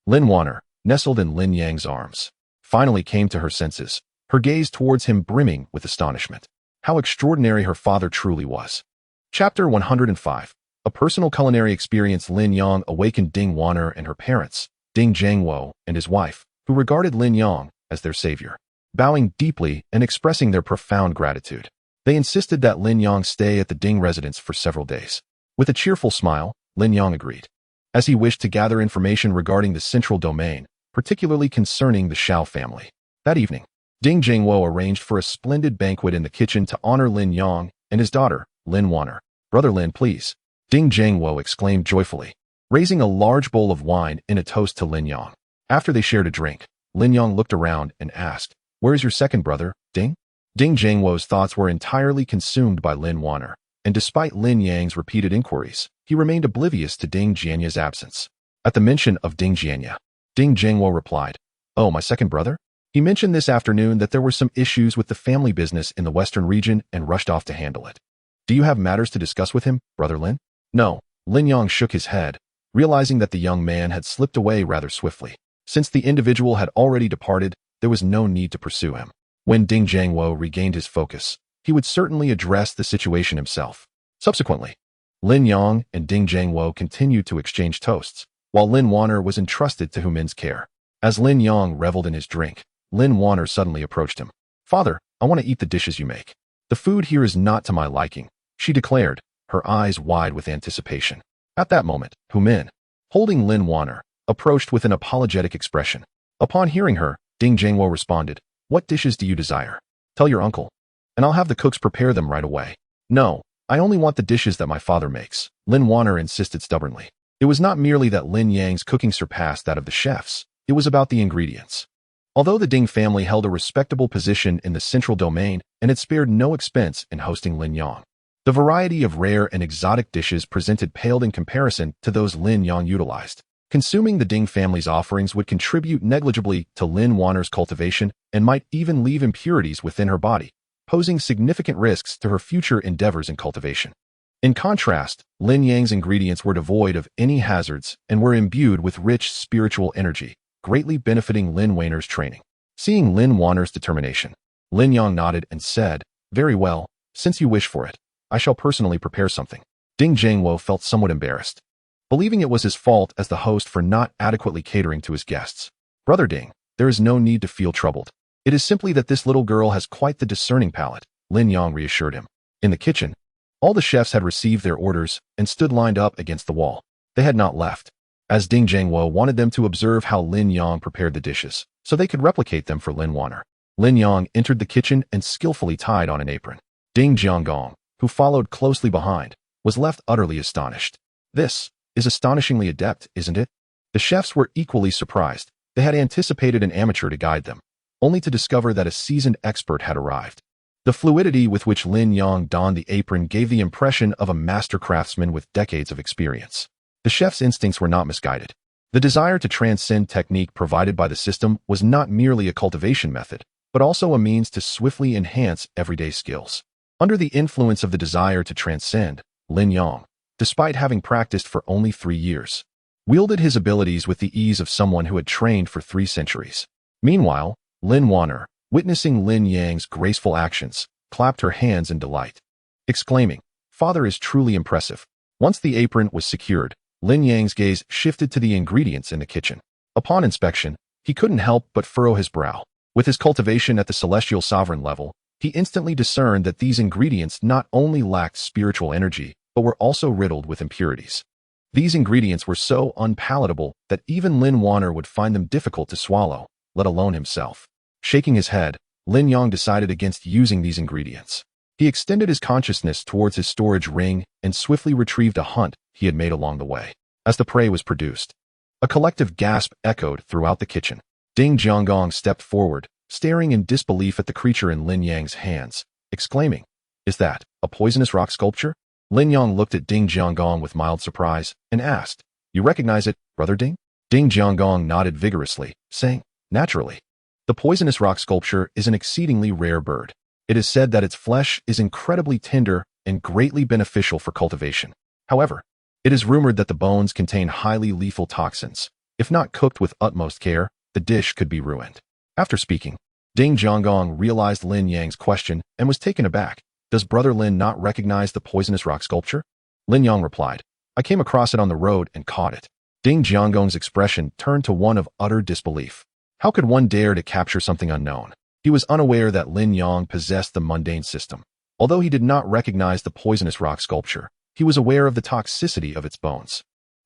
Lin Wan'er, nestled in Lin Yang's arms, finally came to her senses, her gaze towards him brimming with astonishment. How extraordinary her father truly was. Chapter 105. A personal culinary experience. Lin Yang awakened Lin Wan'er and her parents, Ding Zhangwo and his wife, who regarded Lin Yang as their savior. Bowing deeply and expressing their profound gratitude, they insisted that Lin Yang stay at the Ding residence for several days. With a cheerful smile, Lin Yang agreed. as he wished to gather information regarding the central domain, particularly concerning the Shao family. That evening, Ding Jingwo arranged for a splendid banquet in the kitchen to honor Lin Yang and his daughter, Lin Wan'er. "Brother Lin, please," Ding Jingwo exclaimed joyfully, raising a large bowl of wine in a toast to Lin Yang. After they shared a drink, Lin Yang looked around and asked, "Where is your second brother, Ding?" Ding Jingwo's thoughts were entirely consumed by Lin Wan'er, and despite Lin Yang's repeated inquiries, he remained oblivious to Ding Jianya's absence. At the mention of Ding Jianya, Ding Jingwo replied, "Oh, my second brother? He mentioned this afternoon that there were some issues with the family business in the western region and rushed off to handle it. Do you have matters to discuss with him, Brother Lin?" "No." Lin Yang shook his head, realizing that the young man had slipped away rather swiftly. Since the individual had already departed, there was no need to pursue him. When Ding Jingwo regained his focus, he would certainly address the situation himself. Subsequently, Lin Yang and Ding Jingwo continued to exchange toasts, while Lin Wan'er was entrusted to Humin's care. As Lin Yang reveled in his drink, Lin Wan'er suddenly approached him. "Father, I want to eat the dishes you make. The food here is not to my liking," she declared, her eyes wide with anticipation. At that moment, Humin, holding Lin Wan'er, approached with an apologetic expression. Upon hearing her, Ding Jingwo responded, "What dishes do you desire? Tell your uncle, and I'll have the cooks prepare them right away." "No, I only want the dishes that my father makes," Lin Wan'er insisted stubbornly. It was not merely that Lin Yang's cooking surpassed that of the chefs, it was about the ingredients. Although the Ding family held a respectable position in the central domain and had spared no expense in hosting Lin Yang, the variety of rare and exotic dishes presented paled in comparison to those Lin Yang utilized. Consuming the Ding family's offerings would contribute negligibly to Lin Wan'er's cultivation and might even leave impurities within her body, posing significant risks to her future endeavors in cultivation. In contrast, Lin Yang's ingredients were devoid of any hazards and were imbued with rich spiritual energy, greatly benefiting Lin Wan'er's training. Seeing Lin Wan'er's determination, Lin Yang nodded and said, "Very well, since you wish for it, I shall personally prepare something." Ding Jingwo felt somewhat embarrassed, believing it was his fault as the host for not adequately catering to his guests. "Brother Ding, there is no need to feel troubled. It is simply that this little girl has quite the discerning palate," Lin Yang reassured him. In the kitchen, all the chefs had received their orders and stood lined up against the wall. They had not left, as Ding Jingwo wanted them to observe how Lin Yang prepared the dishes, so they could replicate them for Lin Wan'er. Lin Yang entered the kitchen and skillfully tied on an apron. Ding Jianggong, who followed closely behind, was left utterly astonished. "This is astonishingly adept, isn't it?" The chefs were equally surprised. They had anticipated an amateur to guide them, only to discover that a seasoned expert had arrived. The fluidity with which Lin Yang donned the apron gave the impression of a master craftsman with decades of experience. The chef's instincts were not misguided. The desire to transcend technique provided by the system was not merely a cultivation method, but also a means to swiftly enhance everyday skills. Under the influence of the desire to transcend, Lin Yang, despite having practiced for only 3 years, wielded his abilities with the ease of someone who had trained for 3 centuries. Meanwhile, Lin Wan'er, witnessing Lin Yang's graceful actions, clapped her hands in delight, exclaiming, "Father is truly impressive." Once the apron was secured, Lin Yang's gaze shifted to the ingredients in the kitchen. Upon inspection, he couldn't help but furrow his brow. With his cultivation at the celestial sovereign level, he instantly discerned that these ingredients not only lacked spiritual energy, but were also riddled with impurities. These ingredients were so unpalatable that even Lin Wan'er would find them difficult to swallow, let alone himself. Shaking his head, Lin Yang decided against using these ingredients. He extended his consciousness towards his storage ring and swiftly retrieved a hunt he had made along the way. As the prey was produced, a collective gasp echoed throughout the kitchen. Ding Jianggong stepped forward, staring in disbelief at the creature in Lin Yang's hands, exclaiming, "Is that a poisonous rock sculpture?" Lin Yang looked at Ding Jianggong with mild surprise and asked, "You recognize it, Brother Ding?" Ding Jianggong nodded vigorously, saying, "Naturally. The poisonous rock sculpture is an exceedingly rare bird. It is said that its flesh is incredibly tender and greatly beneficial for cultivation. However, it is rumored that the bones contain highly lethal toxins. If not cooked with utmost care, the dish could be ruined." After speaking, Ding Jianggong realized Lin Yang's question and was taken aback. "Does Brother Lin not recognize the poisonous rock sculpture?" Lin Yang replied, "I came across it on the road and caught it." Ding Jianggong's expression turned to one of utter disbelief. How could one dare to capture something unknown? He was unaware that Lin Yang possessed the mundane system. Although he did not recognize the poisonous rock sculpture, he was aware of the toxicity of its bones.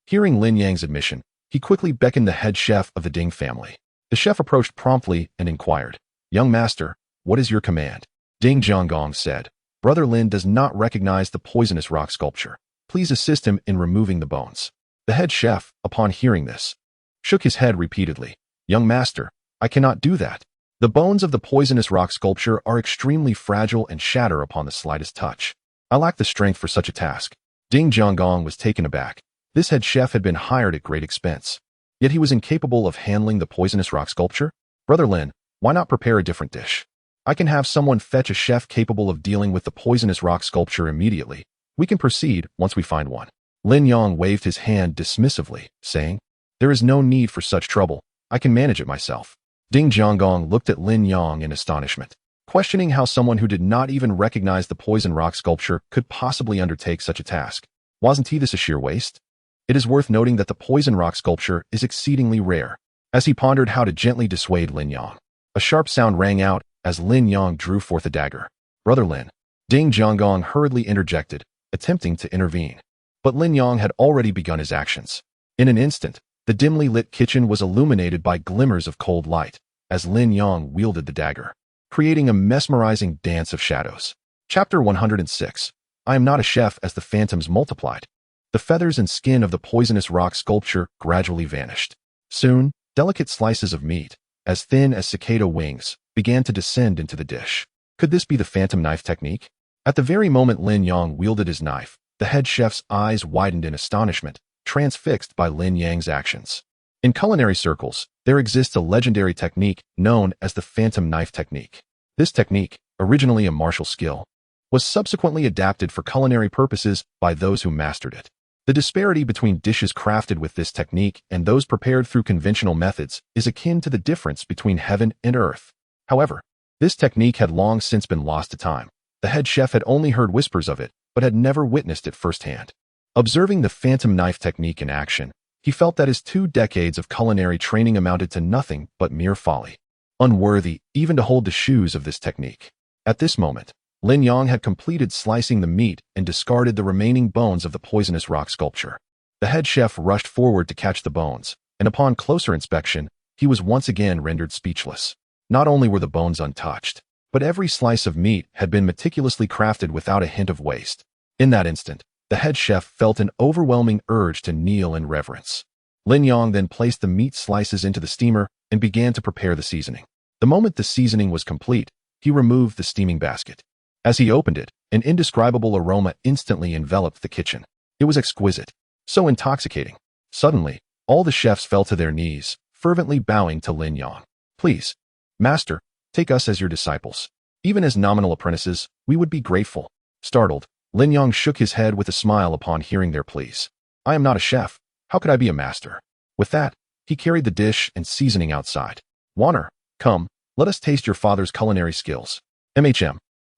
Hearing Lin Yang's admission, he quickly beckoned the head chef of the Ding family. The chef approached promptly and inquired, "Young master, what is your command?" Ding Jianggong said, "Brother Lin does not recognize the poisonous rock sculpture. Please assist him in removing the bones." The head chef, upon hearing this, shook his head repeatedly. "Young master, I cannot do that. The bones of the poisonous rock sculpture are extremely fragile and shatter upon the slightest touch. I lack the strength for such a task." Ding Jianggong was taken aback. This head chef had been hired at great expense. Yet he was incapable of handling the poisonous rock sculpture? "Brother Lin, why not prepare a different dish? I can have someone fetch a chef capable of dealing with the poisonous rock sculpture immediately. We can proceed once we find one." Lin Yang waved his hand dismissively, saying, "There is no need for such trouble. I can manage it myself." Ding Jianggong looked at Lin Yang in astonishment, questioning how someone who did not even recognize the poison rock sculpture could possibly undertake such a task. Wasn't this a sheer waste? It is worth noting that the poison rock sculpture is exceedingly rare. As he pondered how to gently dissuade Lin Yang, a sharp sound rang out as Lin Yang drew forth a dagger. "Brother Lin," Ding Jianggong hurriedly interjected, attempting to intervene. But Lin Yang had already begun his actions. In an instant, the dimly lit kitchen was illuminated by glimmers of cold light as Lin Yang wielded the dagger, creating a mesmerizing dance of shadows. Chapter 106. I am not a chef. As the phantoms multiplied, the feathers and skin of the poisonous rock sculpture gradually vanished. Soon, delicate slices of meat, as thin as cicada wings, began to descend into the dish. Could this be the phantom knife technique? At the very moment Lin Yang wielded his knife, the head chef's eyes widened in astonishment, transfixed by Lin Yang's actions. In culinary circles, there exists a legendary technique known as the phantom knife technique. This technique, originally a martial skill, was subsequently adapted for culinary purposes by those who mastered it. The disparity between dishes crafted with this technique and those prepared through conventional methods is akin to the difference between heaven and earth. However, this technique had long since been lost to time. The head chef had only heard whispers of it, but had never witnessed it firsthand. Observing the phantom knife technique in action, he felt that his 2 decades of culinary training amounted to nothing but mere folly, unworthy even to hold the shoes of this technique. At this moment, Lin Yang had completed slicing the meat and discarded the remaining bones of the poisonous rock sculpture. The head chef rushed forward to catch the bones, and upon closer inspection, he was once again rendered speechless. Not only were the bones untouched, but every slice of meat had been meticulously crafted without a hint of waste. In that instant, the head chef felt an overwhelming urge to kneel in reverence. Lin Yang then placed the meat slices into the steamer and began to prepare the seasoning. The moment the seasoning was complete, he removed the steaming basket. As he opened it, an indescribable aroma instantly enveloped the kitchen. It was exquisite, so intoxicating. Suddenly, all the chefs fell to their knees, fervently bowing to Lin Yang. "Please, master, take us as your disciples. Even as nominal apprentices, we would be grateful." Startled, Lin Yang shook his head with a smile upon hearing their pleas. "I am not a chef. How could I be a master?" With that, he carried the dish and seasoning outside. "Wan'er, come, let us taste your father's culinary skills."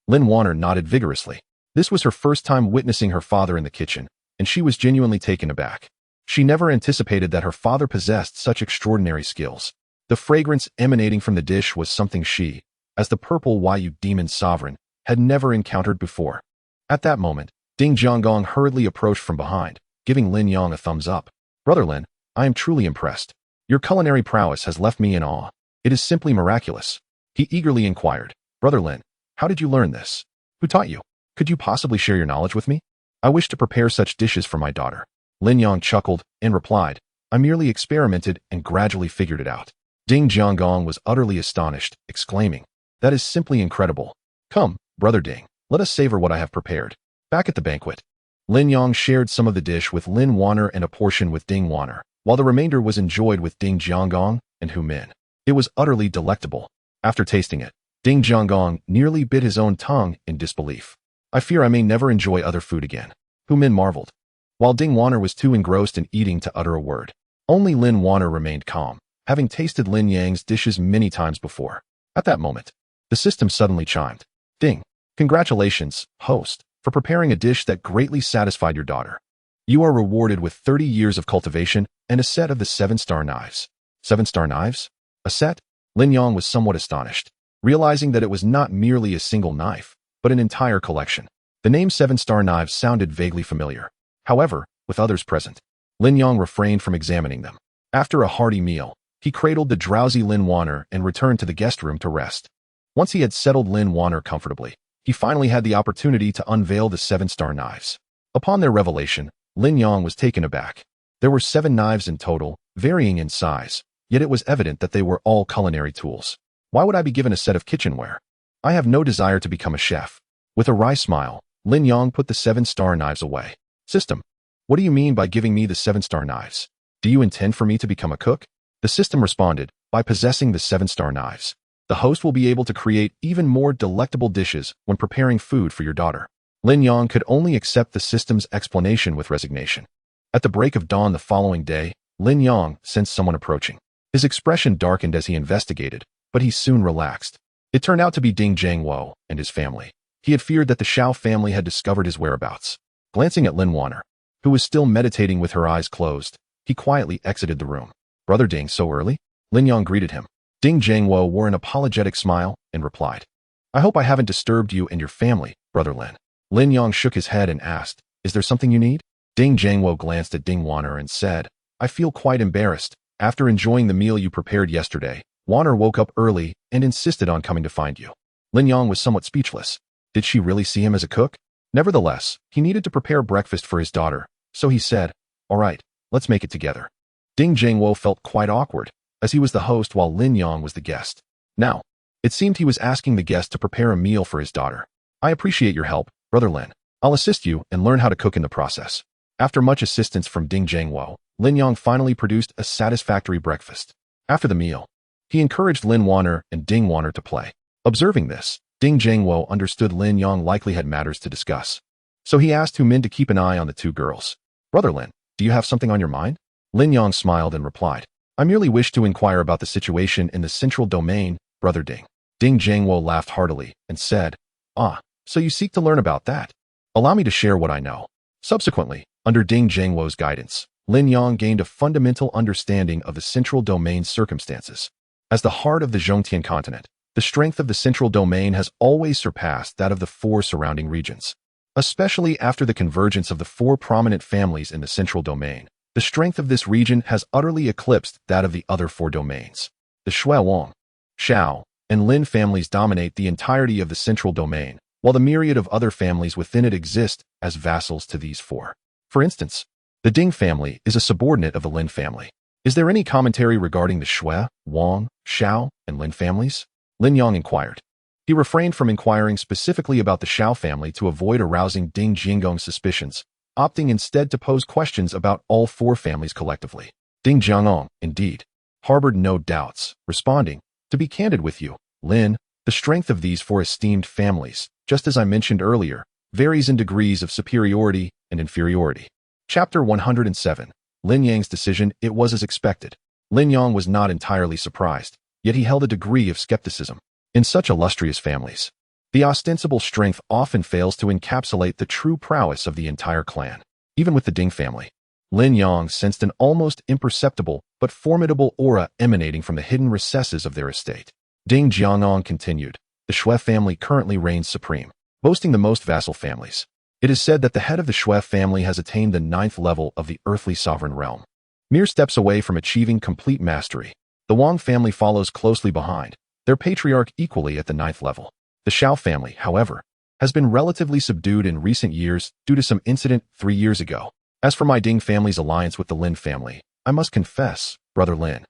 Lin Wan'er nodded vigorously. This was her first time witnessing her father in the kitchen, and she was genuinely taken aback. She never anticipated that her father possessed such extraordinary skills. The fragrance emanating from the dish was something she, as the purple Yu demon sovereign, had never encountered before. At that moment, Ding Jianggong hurriedly approached from behind, giving Lin Yang a thumbs up. "Brother Lin, I am truly impressed. Your culinary prowess has left me in awe. It is simply miraculous." He eagerly inquired, "Brother Lin, how did you learn this? Who taught you? Could you possibly share your knowledge with me? I wish to prepare such dishes for my daughter." Lin Yang chuckled and replied, "I merely experimented and gradually figured it out." Ding Jianggong was utterly astonished, exclaiming, "That is simply incredible. Come, Brother Ding, let us savor what I have prepared." Back at the banquet, Lin Yang shared some of the dish with Lin Wan'er and a portion with Ding Wan'er, while the remainder was enjoyed with Ding Jianggong and Hu Min. It was utterly delectable. After tasting it, Ding Jianggong nearly bit his own tongue in disbelief. "I fear I may never enjoy other food again," Hu Min marveled, while Ding Wan'er was too engrossed in eating to utter a word. Only Lin Wan'er remained calm, having tasted Lin Yang's dishes many times before. At that moment, the system suddenly chimed. "Ding, congratulations, host, for preparing a dish that greatly satisfied your daughter. You are rewarded with 30 years of cultivation and a set of the 7-star knives." 7-star knives? A set? Lin Yang was somewhat astonished, realizing that it was not merely a single knife, but an entire collection. The name 7-star knives sounded vaguely familiar. However, with others present, Lin Yang refrained from examining them. After a hearty meal, he cradled the drowsy Lin Wan'er and returned to the guest room to rest. Once he had settled Lin Wan'er comfortably, he finally had the opportunity to unveil the 7-star knives. Upon their revelation, Lin Yang was taken aback. There were 7 knives in total, varying in size, yet it was evident that they were all culinary tools. Why would I be given a set of kitchenware? I have no desire to become a chef. With a wry smile, Lin Yang put the 7-star knives away. System. What do you mean by giving me the 7-star knives? Do you intend for me to become a cook? The system responded, by possessing the 7-star knives, the host will be able to create even more delectable dishes when preparing food for your daughter. Lin Yang could only accept the system's explanation with resignation. At the break of dawn the following day, Lin Yang sensed someone approaching. His expression darkened as he investigated, but he soon relaxed. It turned out to be Ding Jiangwo and his family. He had feared that the Shao family had discovered his whereabouts. Glancing at Lin Wan'er, who was still meditating with her eyes closed, he quietly exited the room. Brother Ding, so early? Lin Yang greeted him. Ding Jiangwo wore an apologetic smile and replied, I hope I haven't disturbed you and your family, Brother Lin. Lin Yang shook his head and asked, Is there something you need? Ding Jiangwo glanced at Ding Wan'er and said, I feel quite embarrassed. After enjoying the meal you prepared yesterday, Wan'er woke up early and insisted on coming to find you. Lin Yang was somewhat speechless. Did she really see him as a cook? Nevertheless, he needed to prepare breakfast for his daughter, so he said, All right, let's make it together. Ding Jiangwo felt quite awkward, as he was the host while Lin Yang was the guest. Now, it seemed he was asking the guest to prepare a meal for his daughter. I appreciate your help, Brother Lin. I'll assist you and learn how to cook in the process. After much assistance from Ding Jiangwo, Lin Yang finally produced a satisfactory breakfast. After the meal, he encouraged Lin Wan'er and Ding Wan'er to play. Observing this, Ding Jiangwo understood Lin Yang likely had matters to discuss. So he asked Hu Min to keep an eye on the 2 girls. Brother Lin, do you have something on your mind? Lin Yang smiled and replied, I merely wish to inquire about the situation in the central domain, Brother Ding. Ding Jiangwo laughed heartily and said, Ah, so you seek to learn about that. Allow me to share what I know. Subsequently, under Ding Jiangwo's guidance, Lin Yang gained a fundamental understanding of the central domain's circumstances. As the heart of the Zhongtian continent, the strength of the central domain has always surpassed that of the 4 surrounding regions. Especially after the convergence of the 4 prominent families in the central domain, the strength of this region has utterly eclipsed that of the other 4 domains. The Shui Wang, Shao, and Lin families dominate the entirety of the central domain, while the myriad of other families within it exist as vassals to these 4. For instance, the Ding family is a subordinate of the Lin family. Is there any commentary regarding the Shui, Wang, Shao, and Lin families? Lin Yang inquired. He refrained from inquiring specifically about the Shao family to avoid arousing Ding Jiangong's suspicions, opting instead to pose questions about all 4 families collectively. Ding Jiangong, indeed, harbored no doubts, responding, To be candid with you, Lin, the strength of these 4 esteemed families, just as I mentioned earlier, varies in degrees of superiority and inferiority. Chapter 107. Lin Yang's decision. It was as expected. Lin Yang was not entirely surprised, yet he held a degree of skepticism. In such illustrious families, the ostensible strength often fails to encapsulate the true prowess of the entire clan. Even with the Ding family, Lin Yang sensed an almost imperceptible but formidable aura emanating from the hidden recesses of their estate. Ding Jiangong continued, The Shui family currently reigns supreme, boasting the most vassal families. It is said that the head of the Shui family has attained the 9th level of the earthly sovereign realm, mere steps away from achieving complete mastery. The Wang family follows closely behind, their patriarch equally at the 9th level. The Shao family, however, has been relatively subdued in recent years due to some incident 3 years ago. As for my Ding family's alliance with the Lin family, I must confess, Brother Lin,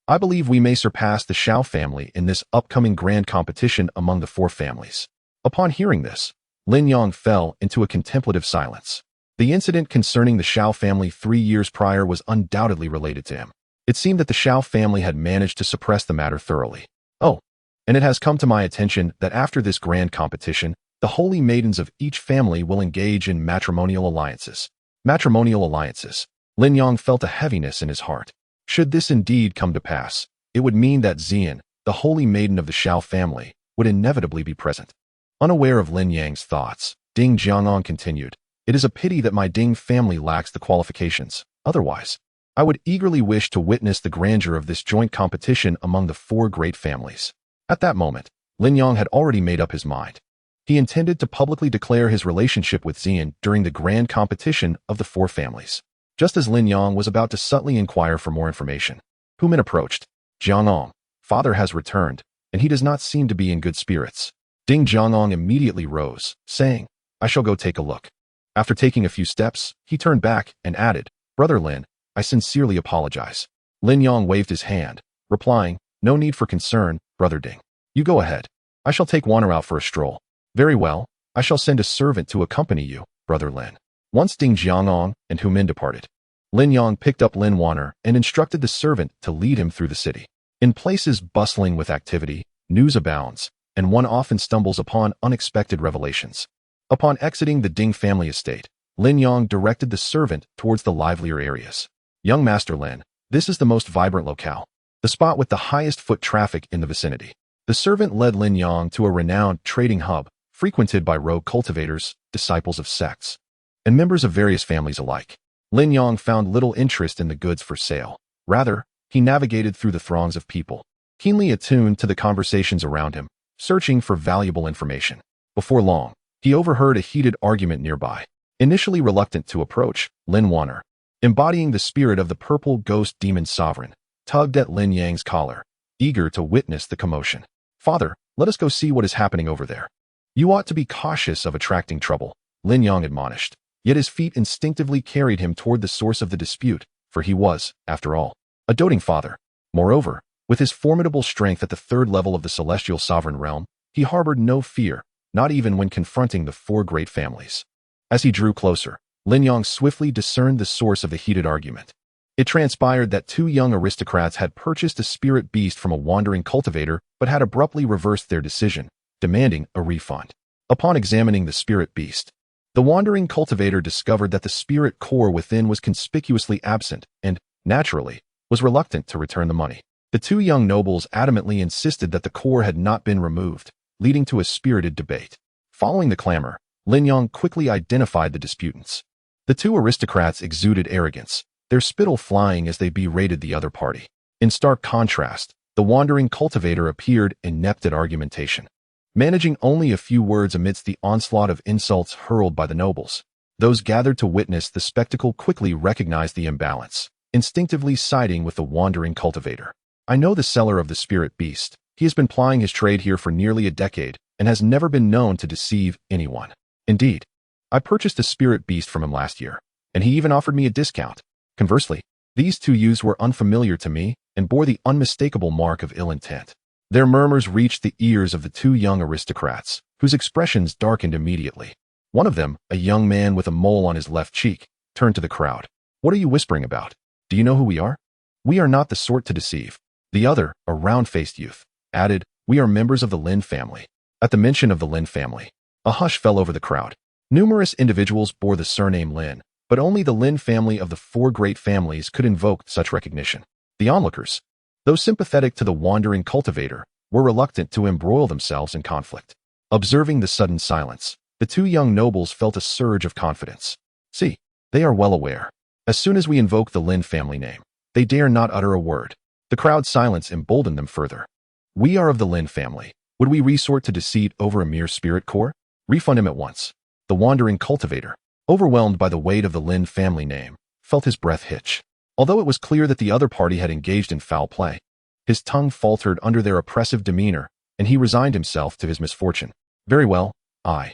I believe we may surpass the Shao family in this upcoming grand competition among the 4 families. Upon hearing this, Lin Yang fell into a contemplative silence. The incident concerning the Shao family 3 years prior was undoubtedly related to him. It seemed that the Shao family had managed to suppress the matter thoroughly. Oh, and it has come to my attention that after this grand competition, the holy maidens of each family will engage in matrimonial alliances. Matrimonial alliances. Lin Yang felt a heaviness in his heart. Should this indeed come to pass, it would mean that Xian, the holy maiden of the Shao family, would inevitably be present. Unaware of Lin Yang's thoughts, Ding Jiangong continued, It is a pity that my Ding family lacks the qualifications. Otherwise, I would eagerly wish to witness the grandeur of this joint competition among the 4 great families. At that moment, Lin Yang had already made up his mind. He intended to publicly declare his relationship with Xian during the grand competition of the 4 families. Just as Lin Yang was about to subtly inquire for more information, Human approached. Jiangong, father has returned, and he does not seem to be in good spirits. Ding Jiangong immediately rose, saying, I shall go take a look. After taking a few steps, he turned back and added, Brother Lin, I sincerely apologize. Lin Yang waved his hand, replying, No need for concern, Brother Ding. You go ahead. I shall take Wan'er out for a stroll. Very well, I shall send a servant to accompany you, Brother Lin. Once Ding Jiangong and Humin departed, Lin Yang picked up Lin Wan'er and instructed the servant to lead him through the city. In places bustling with activity, news abounds, and one often stumbles upon unexpected revelations. Upon exiting the Ding family estate, Lin Yang directed the servant towards the livelier areas. Young Master Lin, this is the most vibrant locale, the spot with the highest foot traffic in the vicinity. The servant led Lin Yang to a renowned trading hub, frequented by rogue cultivators, disciples of sects, and members of various families alike. Lin Yang found little interest in the goods for sale. Rather, he navigated through the throngs of people, keenly attuned to the conversations around him, searching for valuable information. Before long, he overheard a heated argument nearby. Initially reluctant to approach, Lin Wan'er, embodying the spirit of the purple ghost demon sovereign, tugged at Lin Yang's collar, eager to witness the commotion. Father, let us go see what is happening over there. You ought to be cautious of attracting trouble, Lin Yang admonished. Yet his feet instinctively carried him toward the source of the dispute, for he was, after all, a doting father. Moreover, with his formidable strength at the third level of the celestial sovereign realm, he harbored no fear, not even when confronting the four great families. As he drew closer, Lin Yang swiftly discerned the source of the heated argument. It transpired that two young aristocrats had purchased a spirit beast from a wandering cultivator but had abruptly reversed their decision, demanding a refund. Upon examining the spirit beast, the wandering cultivator discovered that the spirit core within was conspicuously absent and, naturally, was reluctant to return the money. The two young nobles adamantly insisted that the core had not been removed, leading to a spirited debate. Following the clamor, Lin Yang quickly identified the disputants. The two aristocrats exuded arrogance, their spittle flying as they berated the other party. In stark contrast, the wandering cultivator appeared inept at argumentation, managing only a few words amidst the onslaught of insults hurled by the nobles. Those gathered to witness the spectacle quickly recognized the imbalance, instinctively siding with the wandering cultivator. I know the seller of the spirit beast. He has been plying his trade here for nearly a decade and has never been known to deceive anyone. Indeed, I purchased a spirit beast from him last year, and he even offered me a discount. Conversely, these two youths were unfamiliar to me and bore the unmistakable mark of ill intent. Their murmurs reached the ears of the two young aristocrats, whose expressions darkened immediately. One of them, a young man with a mole on his left cheek, turned to the crowd. What are you whispering about? Do you know who we are? We are not the sort to deceive. The other, a round-faced youth, added, We are members of the Lin family. At the mention of the Lin family, a hush fell over the crowd. Numerous individuals bore the surname Lin, but only the Lin family of the four great families could invoke such recognition. The onlookers, though sympathetic to the wandering cultivator, were reluctant to embroil themselves in conflict. Observing the sudden silence, the two young nobles felt a surge of confidence. See, they are well aware. As soon as we invoke the Lin family name, they dare not utter a word. The crowd's silence emboldened them further. We are of the Lin family. Would we resort to deceit over a mere spirit core? Refund him at once. The wandering cultivator, overwhelmed by the weight of the Lin family name, felt his breath hitch. Although it was clear that the other party had engaged in foul play, his tongue faltered under their oppressive demeanor, and he resigned himself to his misfortune. Very well, I.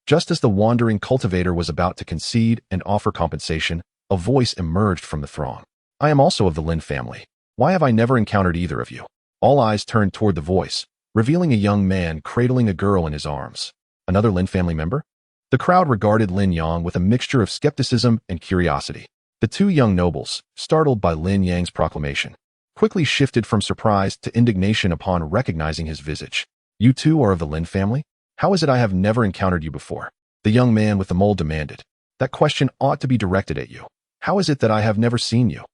Just as the wandering cultivator was about to concede and offer compensation, a voice emerged from the throng. I am also of the Lin family. Why have I never encountered either of you? All eyes turned toward the voice, revealing a young man cradling a girl in his arms. Another Lin family member? The crowd regarded Lin Yang with a mixture of skepticism and curiosity. The two young nobles, startled by Lin Yang's proclamation, quickly shifted from surprise to indignation upon recognizing his visage. You too are of the Lin family? How is it I have never encountered you before? The young man with the mole demanded. That question ought to be directed at you. How is it that I have never seen you?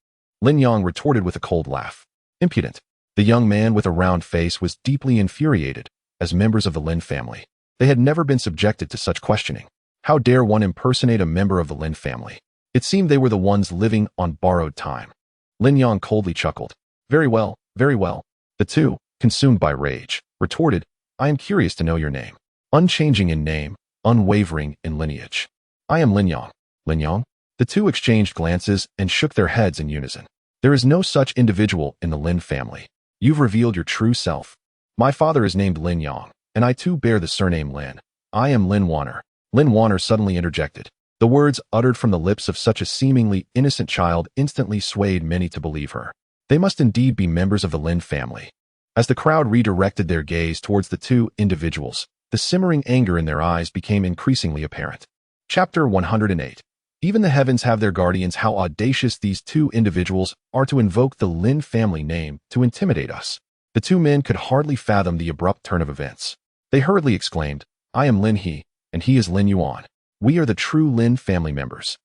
Lin Yang retorted with a cold laugh. Impudent. The young man with a round face was deeply infuriated. As members of the Lin family, they had never been subjected to such questioning. How dare one impersonate a member of the Lin family? It seemed they were the ones living on borrowed time. Lin Yang coldly chuckled. Very well, very well. The two, consumed by rage, retorted, I am curious to know your name. Unchanging in name, unwavering in lineage. I am Lin Yang. Lin Yang? The two exchanged glances and shook their heads in unison. There is no such individual in the Lin family. You've revealed your true self. My father is named Lin Yang, and I too bear the surname Lin. I am Lin Wan'er. Lin Wan'er suddenly interjected. The words uttered from the lips of such a seemingly innocent child instantly swayed many to believe her. They must indeed be members of the Lin family. As the crowd redirected their gaze towards the two individuals, the simmering anger in their eyes became increasingly apparent. Chapter 108. Even the heavens have their guardians. How audacious these two individuals are to invoke the Lin family name to intimidate us. The two men could hardly fathom the abrupt turn of events. They hurriedly exclaimed, I am Lin He, and he is Lin Yuan. We are the true Lin family members.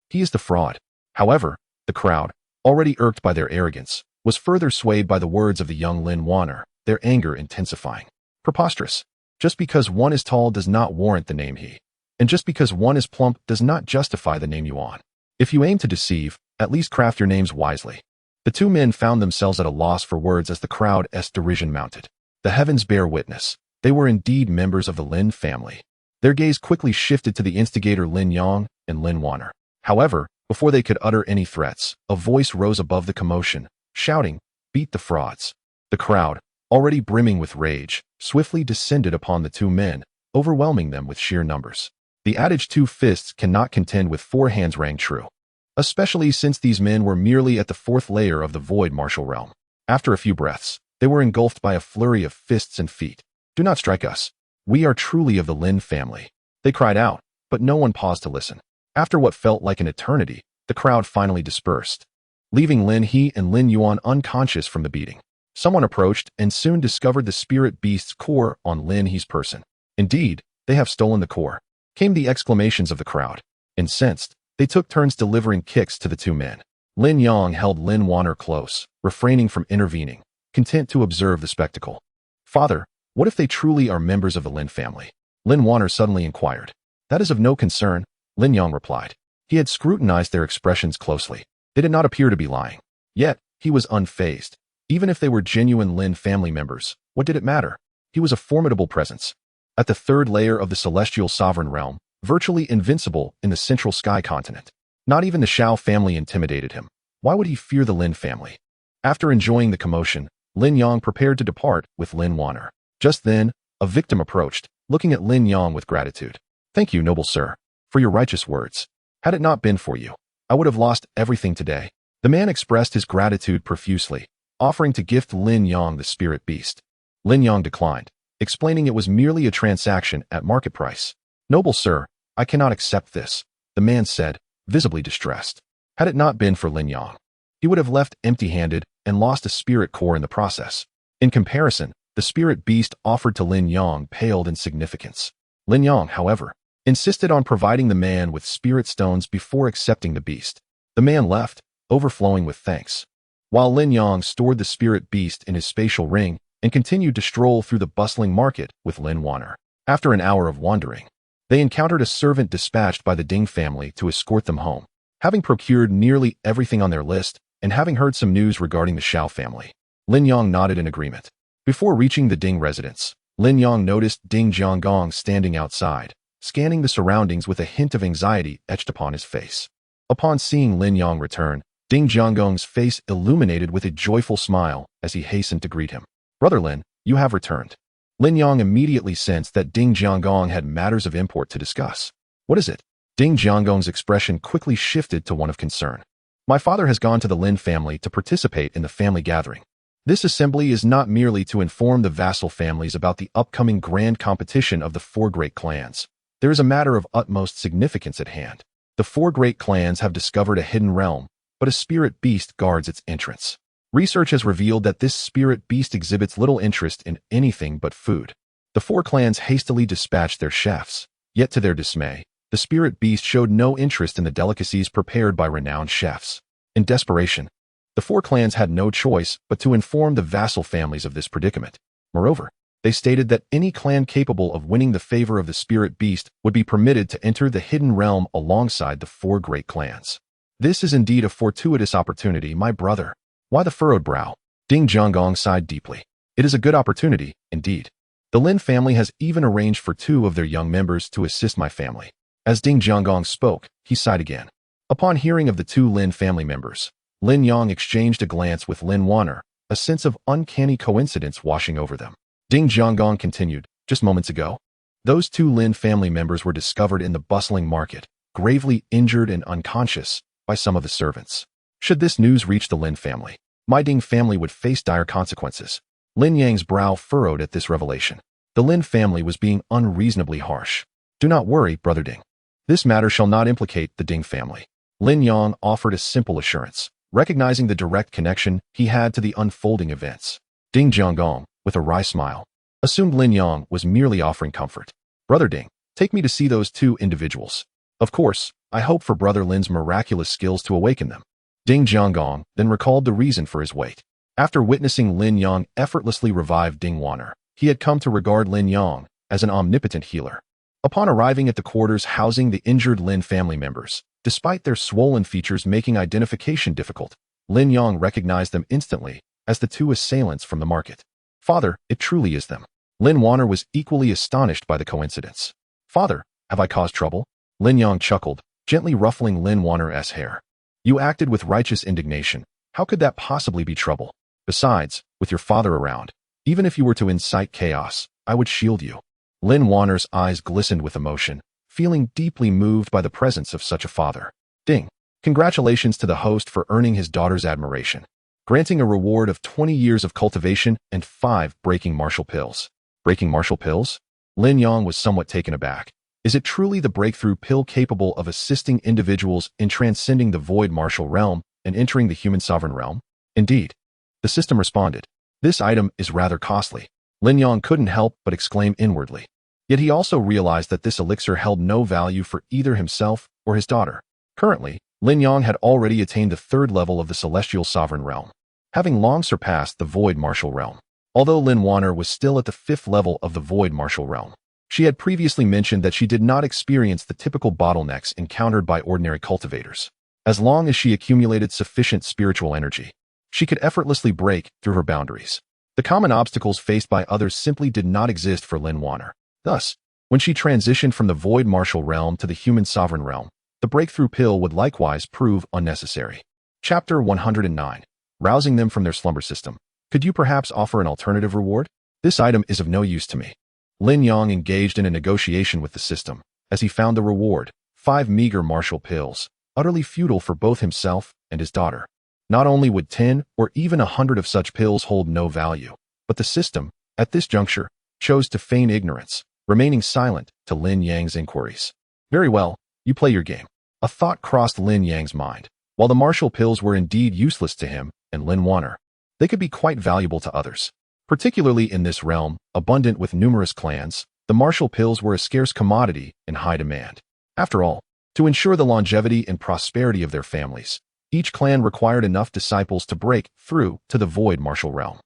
He is the fraud. However, the crowd, already irked by their arrogance, was further swayed by the words of the young Lin Wan'er, their anger intensifying. Preposterous. Just because one is tall does not warrant the name He. And just because one is plump does not justify the name Yuan. If you aim to deceive, at least craft your names wisely. The two men found themselves at a loss for words as the crowd's derision mounted. The heavens bear witness. They were indeed members of the Lin family. Their gaze quickly shifted to the instigator Lin Yang and Lin Wan'er. However, before they could utter any threats, a voice rose above the commotion, shouting, Beat the frauds. The crowd, already brimming with rage, swiftly descended upon the two men, overwhelming them with sheer numbers. The adage 2 fists cannot contend with 4 hands rang true, especially since these men were merely at the 4th layer of the void martial realm. After a few breaths, they were engulfed by a flurry of fists and feet. Do not strike us. We are truly of the Lin family. They cried out, but no one paused to listen. After what felt like an eternity, the crowd finally dispersed, leaving Lin He and Lin Yuan unconscious from the beating. Someone approached and soon discovered the spirit beast's core on Lin He's person. Indeed, they have stolen the core, came the exclamations of the crowd. Incensed, they took turns delivering kicks to the two men. Lin Yang held Lin Wan'er close, refraining from intervening, content to observe the spectacle. Father, what if they truly are members of the Lin family? Lin Wan'er suddenly inquired. That is of no concern, Lin Yang replied. He had scrutinized their expressions closely. They did not appear to be lying. Yet, he was unfazed. Even if they were genuine Lin family members, what did it matter? He was a formidable presence. At the 3rd layer of the celestial sovereign realm, virtually invincible in the central sky continent. Not even the Shao family intimidated him. Why would he fear the Lin family? After enjoying the commotion, Lin Yang prepared to depart with Lin Wan'er. Just then, a victim approached, looking at Lin Yang with gratitude. Thank you, noble sir, for your righteous words. Had it not been for you, I would have lost everything today. The man expressed his gratitude profusely, offering to gift Lin Yang the spirit beast. Lin Yang declined, explaining it was merely a transaction at market price. Noble sir, I cannot accept this, the man said, visibly distressed. Had it not been for Lin Yang, he would have left empty-handed and lost a spirit core in the process. In comparison, the spirit beast offered to Lin Yang paled in significance. Lin Yang, however, insisted on providing the man with spirit stones before accepting the beast. The man left, overflowing with thanks, while Lin Yang stored the spirit beast in his spatial ring and continued to stroll through the bustling market with Lin Wan'er. After an hour of wandering, they encountered a servant dispatched by the Ding family to escort them home. Having procured nearly everything on their list and having heard some news regarding the Shao family, Lin Yang nodded in agreement. Before reaching the Ding residence, Lin Yang noticed Ding Jianggong standing outside, scanning the surroundings with a hint of anxiety etched upon his face. Upon seeing Lin Yang return, Ding Jianggong's face illuminated with a joyful smile as he hastened to greet him. Brother Lin, you have returned. Lin Yang immediately sensed that Ding Jianggong had matters of import to discuss. What is it? Ding Jianggong's expression quickly shifted to one of concern. My father has gone to the Lin family to participate in the family gathering. This assembly is not merely to inform the vassal families about the upcoming grand competition of the 4 great clans. There is a matter of utmost significance at hand. The 4 great clans have discovered a hidden realm, but a spirit beast guards its entrance. Research has revealed that this spirit beast exhibits little interest in anything but food. The 4 clans hastily dispatched their chefs, yet to their dismay, the spirit beast showed no interest in the delicacies prepared by renowned chefs. In desperation, the 4 clans had no choice but to inform the vassal families of this predicament. Moreover, they stated that any clan capable of winning the favor of the spirit beast would be permitted to enter the hidden realm alongside the 4 great clans. This is indeed a fortuitous opportunity, my brother. Why the furrowed brow? Ding Jianggong sighed deeply. It is a good opportunity, indeed. The Lin family has even arranged for 2 of their young members to assist my family. As Ding Jianggong spoke, he sighed again. Upon hearing of the two Lin family members, Lin Yang exchanged a glance with Lin Wan'er, a sense of uncanny coincidence washing over them. Ding Jianggong continued, just moments ago, those two Lin family members were discovered in the bustling market, gravely injured and unconscious by some of the servants. Should this news reach the Lin family, my Ding family would face dire consequences. Lin Yang's brow furrowed at this revelation. The Lin family was being unreasonably harsh. Do not worry, brother Ding. This matter shall not implicate the Ding family. Lin Yang offered a simple assurance, recognizing the direct connection he had to the unfolding events. Ding Jianggong, with a wry smile, assumed Lin Yang was merely offering comfort. Brother Ding, take me to see those two individuals. Of course, I hope for brother Lin's miraculous skills to awaken them. Ding Jianggong then recalled the reason for his wait. After witnessing Lin Yang effortlessly revive Lin Wan'er, he had come to regard Lin Yang as an omnipotent healer. Upon arriving at the quarters housing the injured Lin family members, despite their swollen features making identification difficult, Lin Yang recognized them instantly as the two assailants from the market. Father, it truly is them. Lin Wan'er was equally astonished by the coincidence. Father, have I caused trouble? Lin Yang chuckled, gently ruffling Lin Wan'er's hair. You acted with righteous indignation. How could that possibly be trouble? Besides, with your father around, even if you were to incite chaos, I would shield you. Lin Wan'er's eyes glistened with emotion, feeling deeply moved by the presence of such a father. Ding. Congratulations to the host for earning his daughter's admiration, granting a reward of 20 years of cultivation and 5 breaking martial pills. Breaking martial pills? Lin Yang was somewhat taken aback. Is it truly the breakthrough pill capable of assisting individuals in transcending the void martial realm and entering the human sovereign realm? Indeed. The system responded. This item is rather costly. Lin Yang couldn't help but exclaim inwardly. Yet he also realized that this elixir held no value for either himself or his daughter. Currently, Lin Yang had already attained the 3rd level of the celestial sovereign realm, having long surpassed the void martial realm. Although Lin Wan'er was still at the 5th level of the void martial realm, she had previously mentioned that she did not experience the typical bottlenecks encountered by ordinary cultivators. As long as she accumulated sufficient spiritual energy, she could effortlessly break through her boundaries. The common obstacles faced by others simply did not exist for Lin Wan'er. Thus, when she transitioned from the void martial realm to the human sovereign realm, the breakthrough pill would likewise prove unnecessary. Chapter 109. Rousing them from their slumber system. Could you perhaps offer an alternative reward? This item is of no use to me. Lin Yang engaged in a negotiation with the system, as he found the reward, 5 meager martial pills, utterly futile for both himself and his daughter. Not only would 10 or even 100 of such pills hold no value, but the system, at this juncture, chose to feign ignorance, remaining silent to Lin Yang's inquiries. Very well, you play your game. A thought crossed Lin Yang's mind. While the martial pills were indeed useless to him and Lin Wan'er, they could be quite valuable to others. Particularly in this realm, abundant with numerous clans, the martial pills were a scarce commodity in high demand. After all, to ensure the longevity and prosperity of their families, each clan required enough disciples to break through to the void martial realm.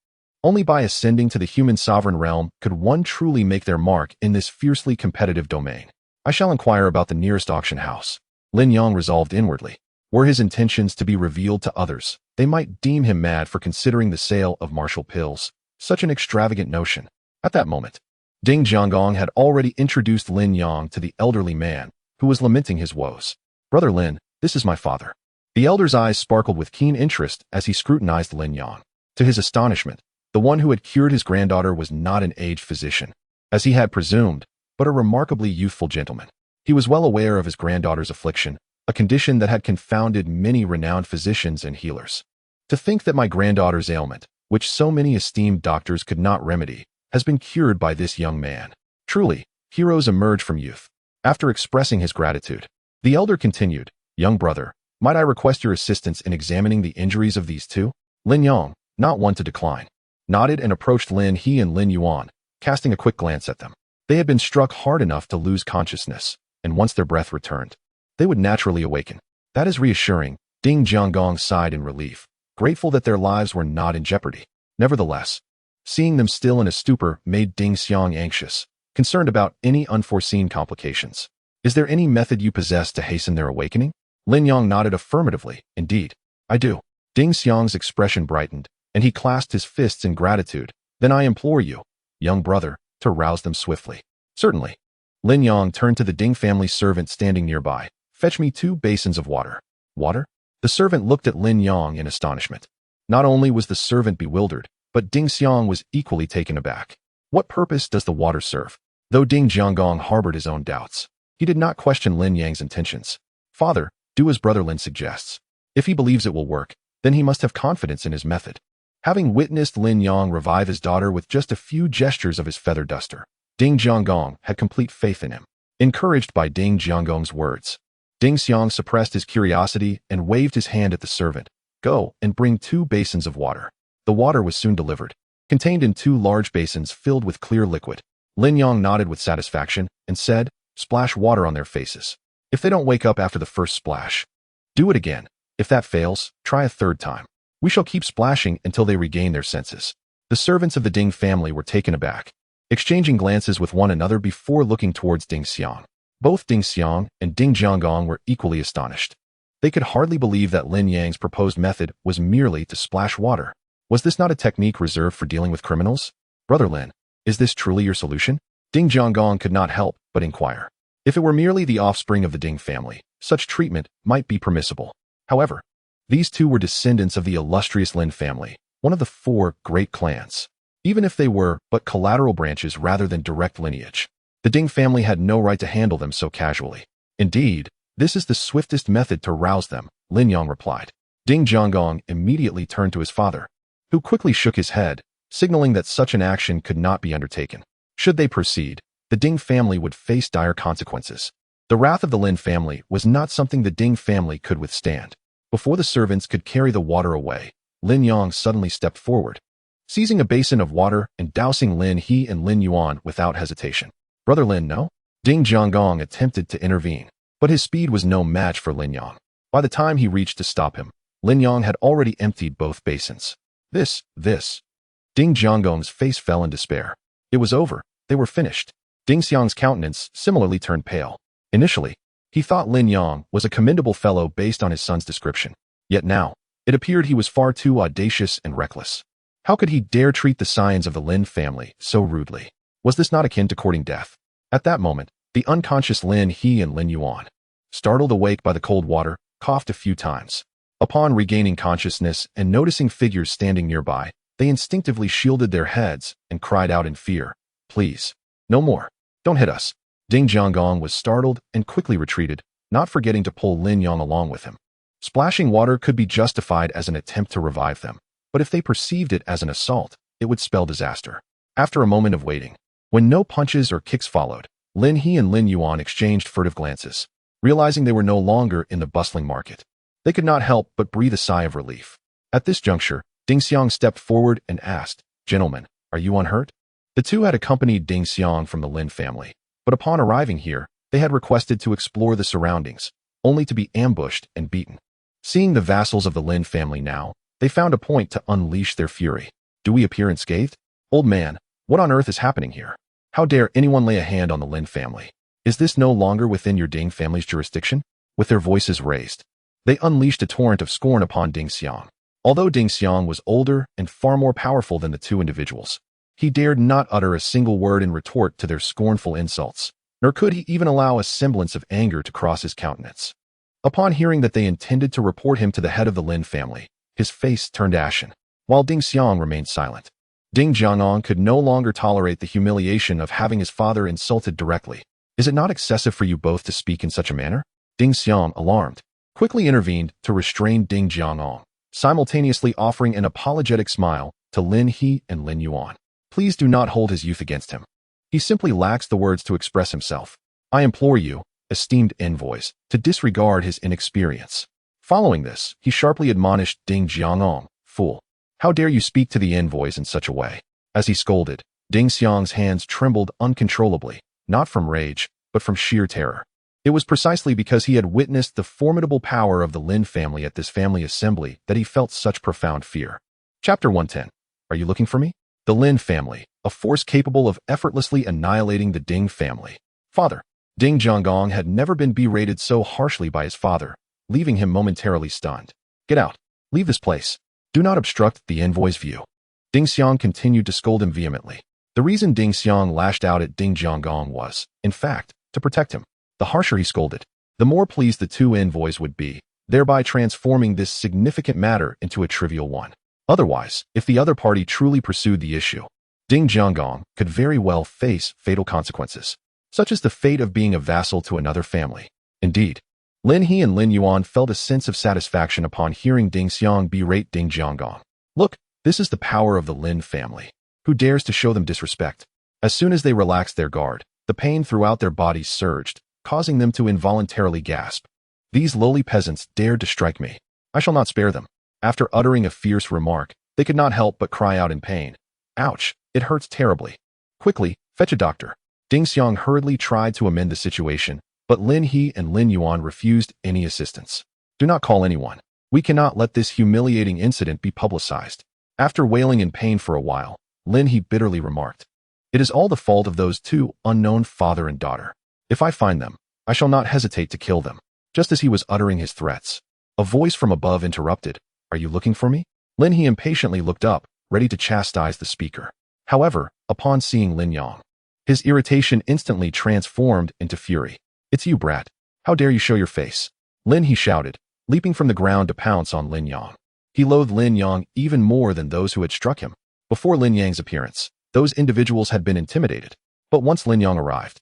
Only by ascending to the human sovereign realm could one truly make their mark in this fiercely competitive domain. I shall inquire about the nearest auction house. Lin Yang resolved inwardly. Were his intentions to be revealed to others, they might deem him mad for considering the sale of martial pills such an extravagant notion. At that moment, Ding Jianggong had already introduced Lin Yang to the elderly man who was lamenting his woes. Brother Lin, this is my father. The elder's eyes sparkled with keen interest as he scrutinized Lin Yang. To his astonishment, the one who had cured his granddaughter was not an aged physician, as he had presumed, but a remarkably youthful gentleman. He was well aware of his granddaughter's affliction, a condition that had confounded many renowned physicians and healers. To think that my granddaughter's ailment, which so many esteemed doctors could not remedy, has been cured by this young man. Truly, heroes emerge from youth. After expressing his gratitude, the elder continued, Young brother, might I request your assistance in examining the injuries of these two? Lin Yang, not one to decline, nodded and approached Lin He and Lin Yuan, casting a quick glance at them. They had been struck hard enough to lose consciousness, and once their breath returned, they would naturally awaken. That is reassuring. Ding Jianggong sighed in relief, grateful that their lives were not in jeopardy. Nevertheless, seeing them still in a stupor made Ding Xiang anxious, concerned about any unforeseen complications. Is there any method you possess to hasten their awakening? Lin Yang nodded affirmatively. Indeed, I do. Ding Xiang's expression brightened, and he clasped his fists in gratitude. Then I implore you, young brother, to rouse them swiftly. Certainly. Lin Yang turned to the Ding family servant standing nearby. Fetch me 2 basins of water. Water? The servant looked at Lin Yang in astonishment. Not only was the servant bewildered, but Ding Xiang was equally taken aback. What purpose does the water serve? Though Ding Jianggong harbored his own doubts, he did not question Lin Yang's intentions. Father, do as Brother Lin suggests. If he believes it will work, then he must have confidence in his method. Having witnessed Lin Yang revive his daughter with just a few gestures of his feather duster, Ding Jianggong had complete faith in him. Encouraged by Ding Jianggong's words, Ding Xiang suppressed his curiosity and waved his hand at the servant. Go and bring 2 basins of water. The water was soon delivered, contained in 2 large basins filled with clear liquid. Lin Yang nodded with satisfaction and said, splash water on their faces. If they don't wake up after the first splash, do it again. If that fails, try a 3rd time. We shall keep splashing until they regain their senses. The servants of the Ding family were taken aback, exchanging glances with one another before looking towards Ding Xiang. Both Ding Xiang and Ding Jianggong were equally astonished. They could hardly believe that Lin Yang's proposed method was merely to splash water. Was this not a technique reserved for dealing with criminals? Brother Lin, is this truly your solution? Ding Jianggong could not help but inquire. If it were merely the offspring of the Ding family, such treatment might be permissible. However, these 2 were descendants of the illustrious Lin family, one of the 4 great clans. Even if they were but collateral branches rather than direct lineage, the Ding family had no right to handle them so casually. Indeed, this is the swiftest method to rouse them, Lin Yang replied. Ding Jianggong immediately turned to his father, who quickly shook his head, signaling that such an action could not be undertaken. Should they proceed, the Ding family would face dire consequences. The wrath of the Lin family was not something the Ding family could withstand. Before the servants could carry the water away, Lin Yang suddenly stepped forward, seizing a basin of water and dousing Lin He and Lin Yuan without hesitation. Brother Lin, no? Ding Jianggong attempted to intervene, but his speed was no match for Lin Yang. By the time he reached to stop him, Lin Yang had already emptied both basins. This. Ding Jianggong's face fell in despair. It was over. They were finished. Ding Xiang's countenance similarly turned pale. Initially, he thought Lin Yang was a commendable fellow based on his son's description. Yet now, it appeared he was far too audacious and reckless. How could he dare treat the scions of the Lin family so rudely? Was this not akin to courting death? At that moment, the unconscious Lin He and Lin Yuan, startled awake by the cold water, coughed a few times. Upon regaining consciousness and noticing figures standing nearby, they instinctively shielded their heads and cried out in fear, "Please, no more. Don't hit us." Ding Jianggong was startled and quickly retreated, not forgetting to pull Lin Yang along with him. Splashing water could be justified as an attempt to revive them, but if they perceived it as an assault, it would spell disaster. After a moment of waiting, when no punches or kicks followed, Lin He and Lin Yuan exchanged furtive glances, realizing they were no longer in the bustling market. They could not help but breathe a sigh of relief. At this juncture, Ding Xiang stepped forward and asked, "Gentlemen, are you unhurt?" The 2 had accompanied Ding Xiang from the Lin family, but upon arriving here, they had requested to explore the surroundings, only to be ambushed and beaten. Seeing the vassals of the Lin family now, they found a point to unleash their fury. "Do we appear unscathed? Old man, what on earth is happening here? How dare anyone lay a hand on the Lin family? Is this no longer within your Ding family's jurisdiction?" With their voices raised, they unleashed a torrent of scorn upon Ding Xiang. Although Ding Xiang was older and far more powerful than the 2 individuals, he dared not utter a single word in retort to their scornful insults, nor could he even allow a semblance of anger to cross his countenance. Upon hearing that they intended to report him to the head of the Lin family, his face turned ashen, while Ding Xiang remained silent. Ding Jianggong could no longer tolerate the humiliation of having his father insulted directly. "Is it not excessive for you both to speak in such a manner?" Ding Xiang, alarmed, quickly intervened to restrain Ding Jianggong, simultaneously offering an apologetic smile to Lin He and Lin Yuan. "Please do not hold his youth against him. He simply lacks the words to express himself. I implore you, esteemed envoys, to disregard his inexperience." Following this, he sharply admonished Ding Jianggong, "Fool, how dare you speak to the envoys in such a way?" As he scolded, Ding Xiang's hands trembled uncontrollably, not from rage, but from sheer terror. It was precisely because he had witnessed the formidable power of the Lin family at this family assembly that he felt such profound fear. Chapter 110. Are you looking for me? The Lin family, a force capable of effortlessly annihilating the Ding family. Father. Ding Jianggong had never been berated so harshly by his father, leaving him momentarily stunned. "Get out. Leave this place. Do not obstruct the envoy's view." Ding Xiang continued to scold him vehemently. The reason Ding Xiang lashed out at Ding Jianggong was, in fact, to protect him. The harsher he scolded, the more pleased the 2 envoys would be. thereby transforming this significant matter into a trivial one. Otherwise, if the other party truly pursued the issue, Ding Jiangong could very well face fatal consequences, such as the fate of being a vassal to another family. Indeed, Lin He and Lin Yuan felt a sense of satisfaction upon hearing Ding Xiang berate Ding Jiangong. Look, this is the power of the Lin family. Who dares to show them disrespect? As soon as they relaxed their guard, the pain throughout their bodies surged, causing them to involuntarily gasp. These lowly peasants dared to strike me. I shall not spare them. After uttering a fierce remark, they could not help but cry out in pain. Ouch, it hurts terribly. Quickly, fetch a doctor. Ding Xiang hurriedly tried to amend the situation, but Lin He and Lin Yuan refused any assistance. Do not call anyone. We cannot let this humiliating incident be publicized. After wailing in pain for a while, Lin He bitterly remarked, "It is all the fault of those two unknown father and daughter. If I find them, I shall not hesitate to kill them." Just as he was uttering his threats, a voice from above interrupted, "Are you looking for me?" Lin He impatiently looked up, ready to chastise the speaker. However, upon seeing Lin Yang, his irritation instantly transformed into fury. "It's you, brat. How dare you show your face?" Lin He shouted, leaping from the ground to pounce on Lin Yang. He loathed Lin Yang even more than those who had struck him. Before Lin Yang's appearance, those individuals had been intimidated. But once Lin Yang arrived,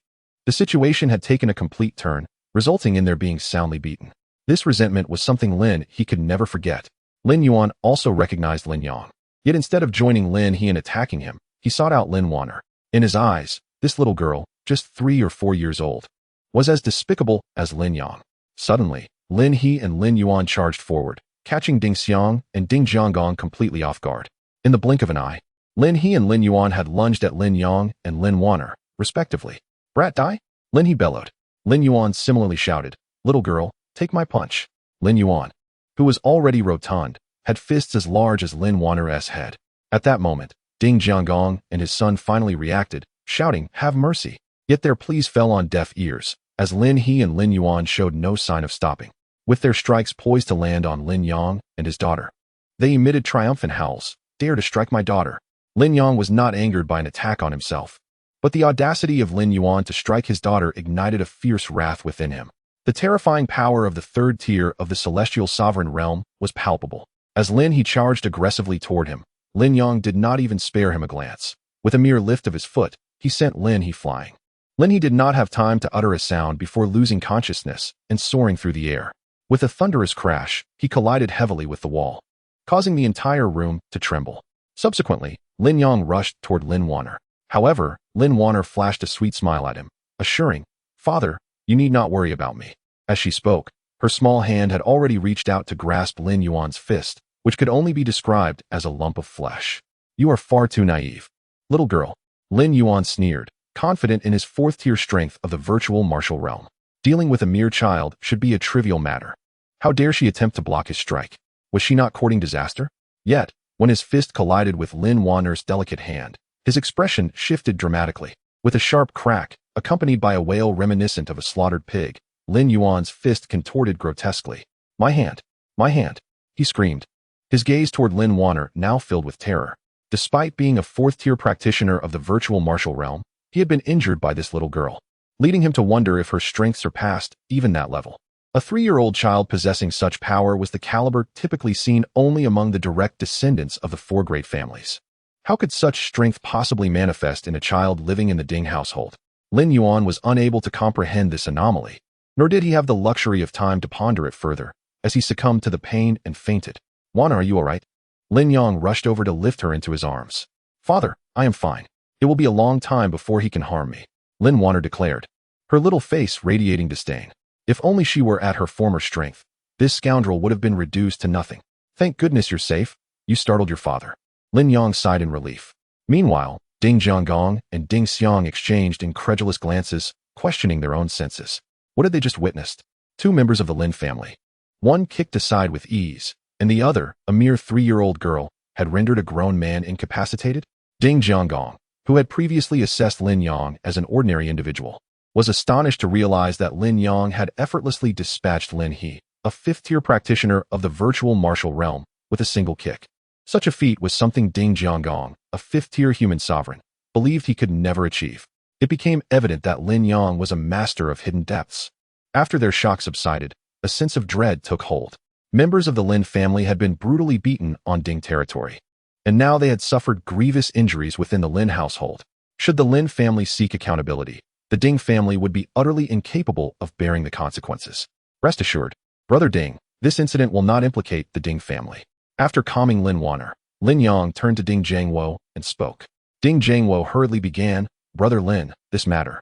the situation had taken a complete turn, resulting in their being soundly beaten. This resentment was something Lin He could never forget. Lin Yuan also recognized Lin Yang. Yet instead of joining Lin He in attacking him, he sought out Lin Wan'er. In his eyes, this little girl, just 3 or 4 years old, was as despicable as Lin Yang. Suddenly, Lin He and Lin Yuan charged forward, catching Ding Xiang and Ding Jiangong completely off guard. In the blink of an eye, Lin He and Lin Yuan had lunged at Lin Yang and Lin Wan'er, respectively. "Brat, die!" Lin He bellowed. Lin Yuan similarly shouted, "Little girl, take my punch." Lin Yuan, who was already rotund, had fists as large as Lin Wan'er's head. At that moment, Ding Jiangong and his son finally reacted, shouting, "Have mercy." Yet their pleas fell on deaf ears, as Lin He and Lin Yuan showed no sign of stopping. With their strikes poised to land on Lin Yang and his daughter, they emitted triumphant howls. "Dare to strike my daughter." Lin Yang was not angered by an attack on himself, but the audacity of Lin Yuan to strike his daughter ignited a fierce wrath within him. The terrifying power of the third tier of the celestial sovereign realm was palpable. As Lin He charged aggressively toward him, Lin Yang did not even spare him a glance. With a mere lift of his foot, he sent Lin He flying. Lin He did not have time to utter a sound before losing consciousness and soaring through the air. With a thunderous crash, he collided heavily with the wall, causing the entire room to tremble. Subsequently, Lin Yang rushed toward Lin Wan'er. However, Lin Wan'er flashed a sweet smile at him, assuring, "Father, you need not worry about me." As she spoke, her small hand had already reached out to grasp Lin Yuan's fist, which could only be described as a lump of flesh. "You are far too naive, little girl." Lin Yuan sneered, confident in his fourth-tier strength of the virtual martial realm. Dealing with a mere child should be a trivial matter. How dare she attempt to block his strike? Was she not courting disaster? Yet, when his fist collided with Lin Wan'er's delicate hand, his expression shifted dramatically. With a sharp crack, accompanied by a wail reminiscent of a slaughtered pig, Lin Yuan's fist contorted grotesquely. My hand! My hand!" he screamed. His gaze toward Lin Wan'er now filled with terror. Despite being a fourth-tier practitioner of the virtual martial realm, he had been injured by this little girl, leading him to wonder if her strength surpassed even that level. A 3-year-old child possessing such power was the caliber typically seen only among the direct descendants of the 4 great families. How could such strength possibly manifest in a child living in the Ding household? Lin Yuan was unable to comprehend this anomaly, nor did he have the luxury of time to ponder it further, as he succumbed to the pain and fainted. "Wan'er, are you all right?" Lin Yang rushed over to lift her into his arms. "Father, I am fine. It will be a long time before he can harm me," Lin Wan'er declared, her little face radiating disdain. If only she were at her former strength, this scoundrel would have been reduced to nothing. "Thank goodness you're safe. You startled your father." Lin Yang sighed in relief. Meanwhile, Ding Jiangong and Ding Xiang exchanged incredulous glances, questioning their own senses. What had they just witnessed? 2 members of the Lin family, one kicked aside with ease, and the other, a mere 3-year-old girl, had rendered a grown man incapacitated? Ding Jiangong, who had previously assessed Lin Yang as an ordinary individual, was astonished to realize that Lin Yang had effortlessly dispatched Lin He, a 5th-tier practitioner of the virtual martial realm, with a single kick. Such a feat was something Ding Jiangong, a 5th-tier human sovereign, believed he could never achieve. It became evident that Lin Yang was a master of hidden depths. After their shock subsided, a sense of dread took hold. Members of the Lin family had been brutally beaten on Ding territory, and now they had suffered grievous injuries within the Lin household. Should the Lin family seek accountability, the Ding family would be utterly incapable of bearing the consequences. Rest assured, Brother Ding, this incident will not implicate the Ding family. After calming Lin Wan'er, Lin Yang turned to Ding Jiangwo and spoke. Ding Jiangwo hurriedly began, Brother Lin, this matter.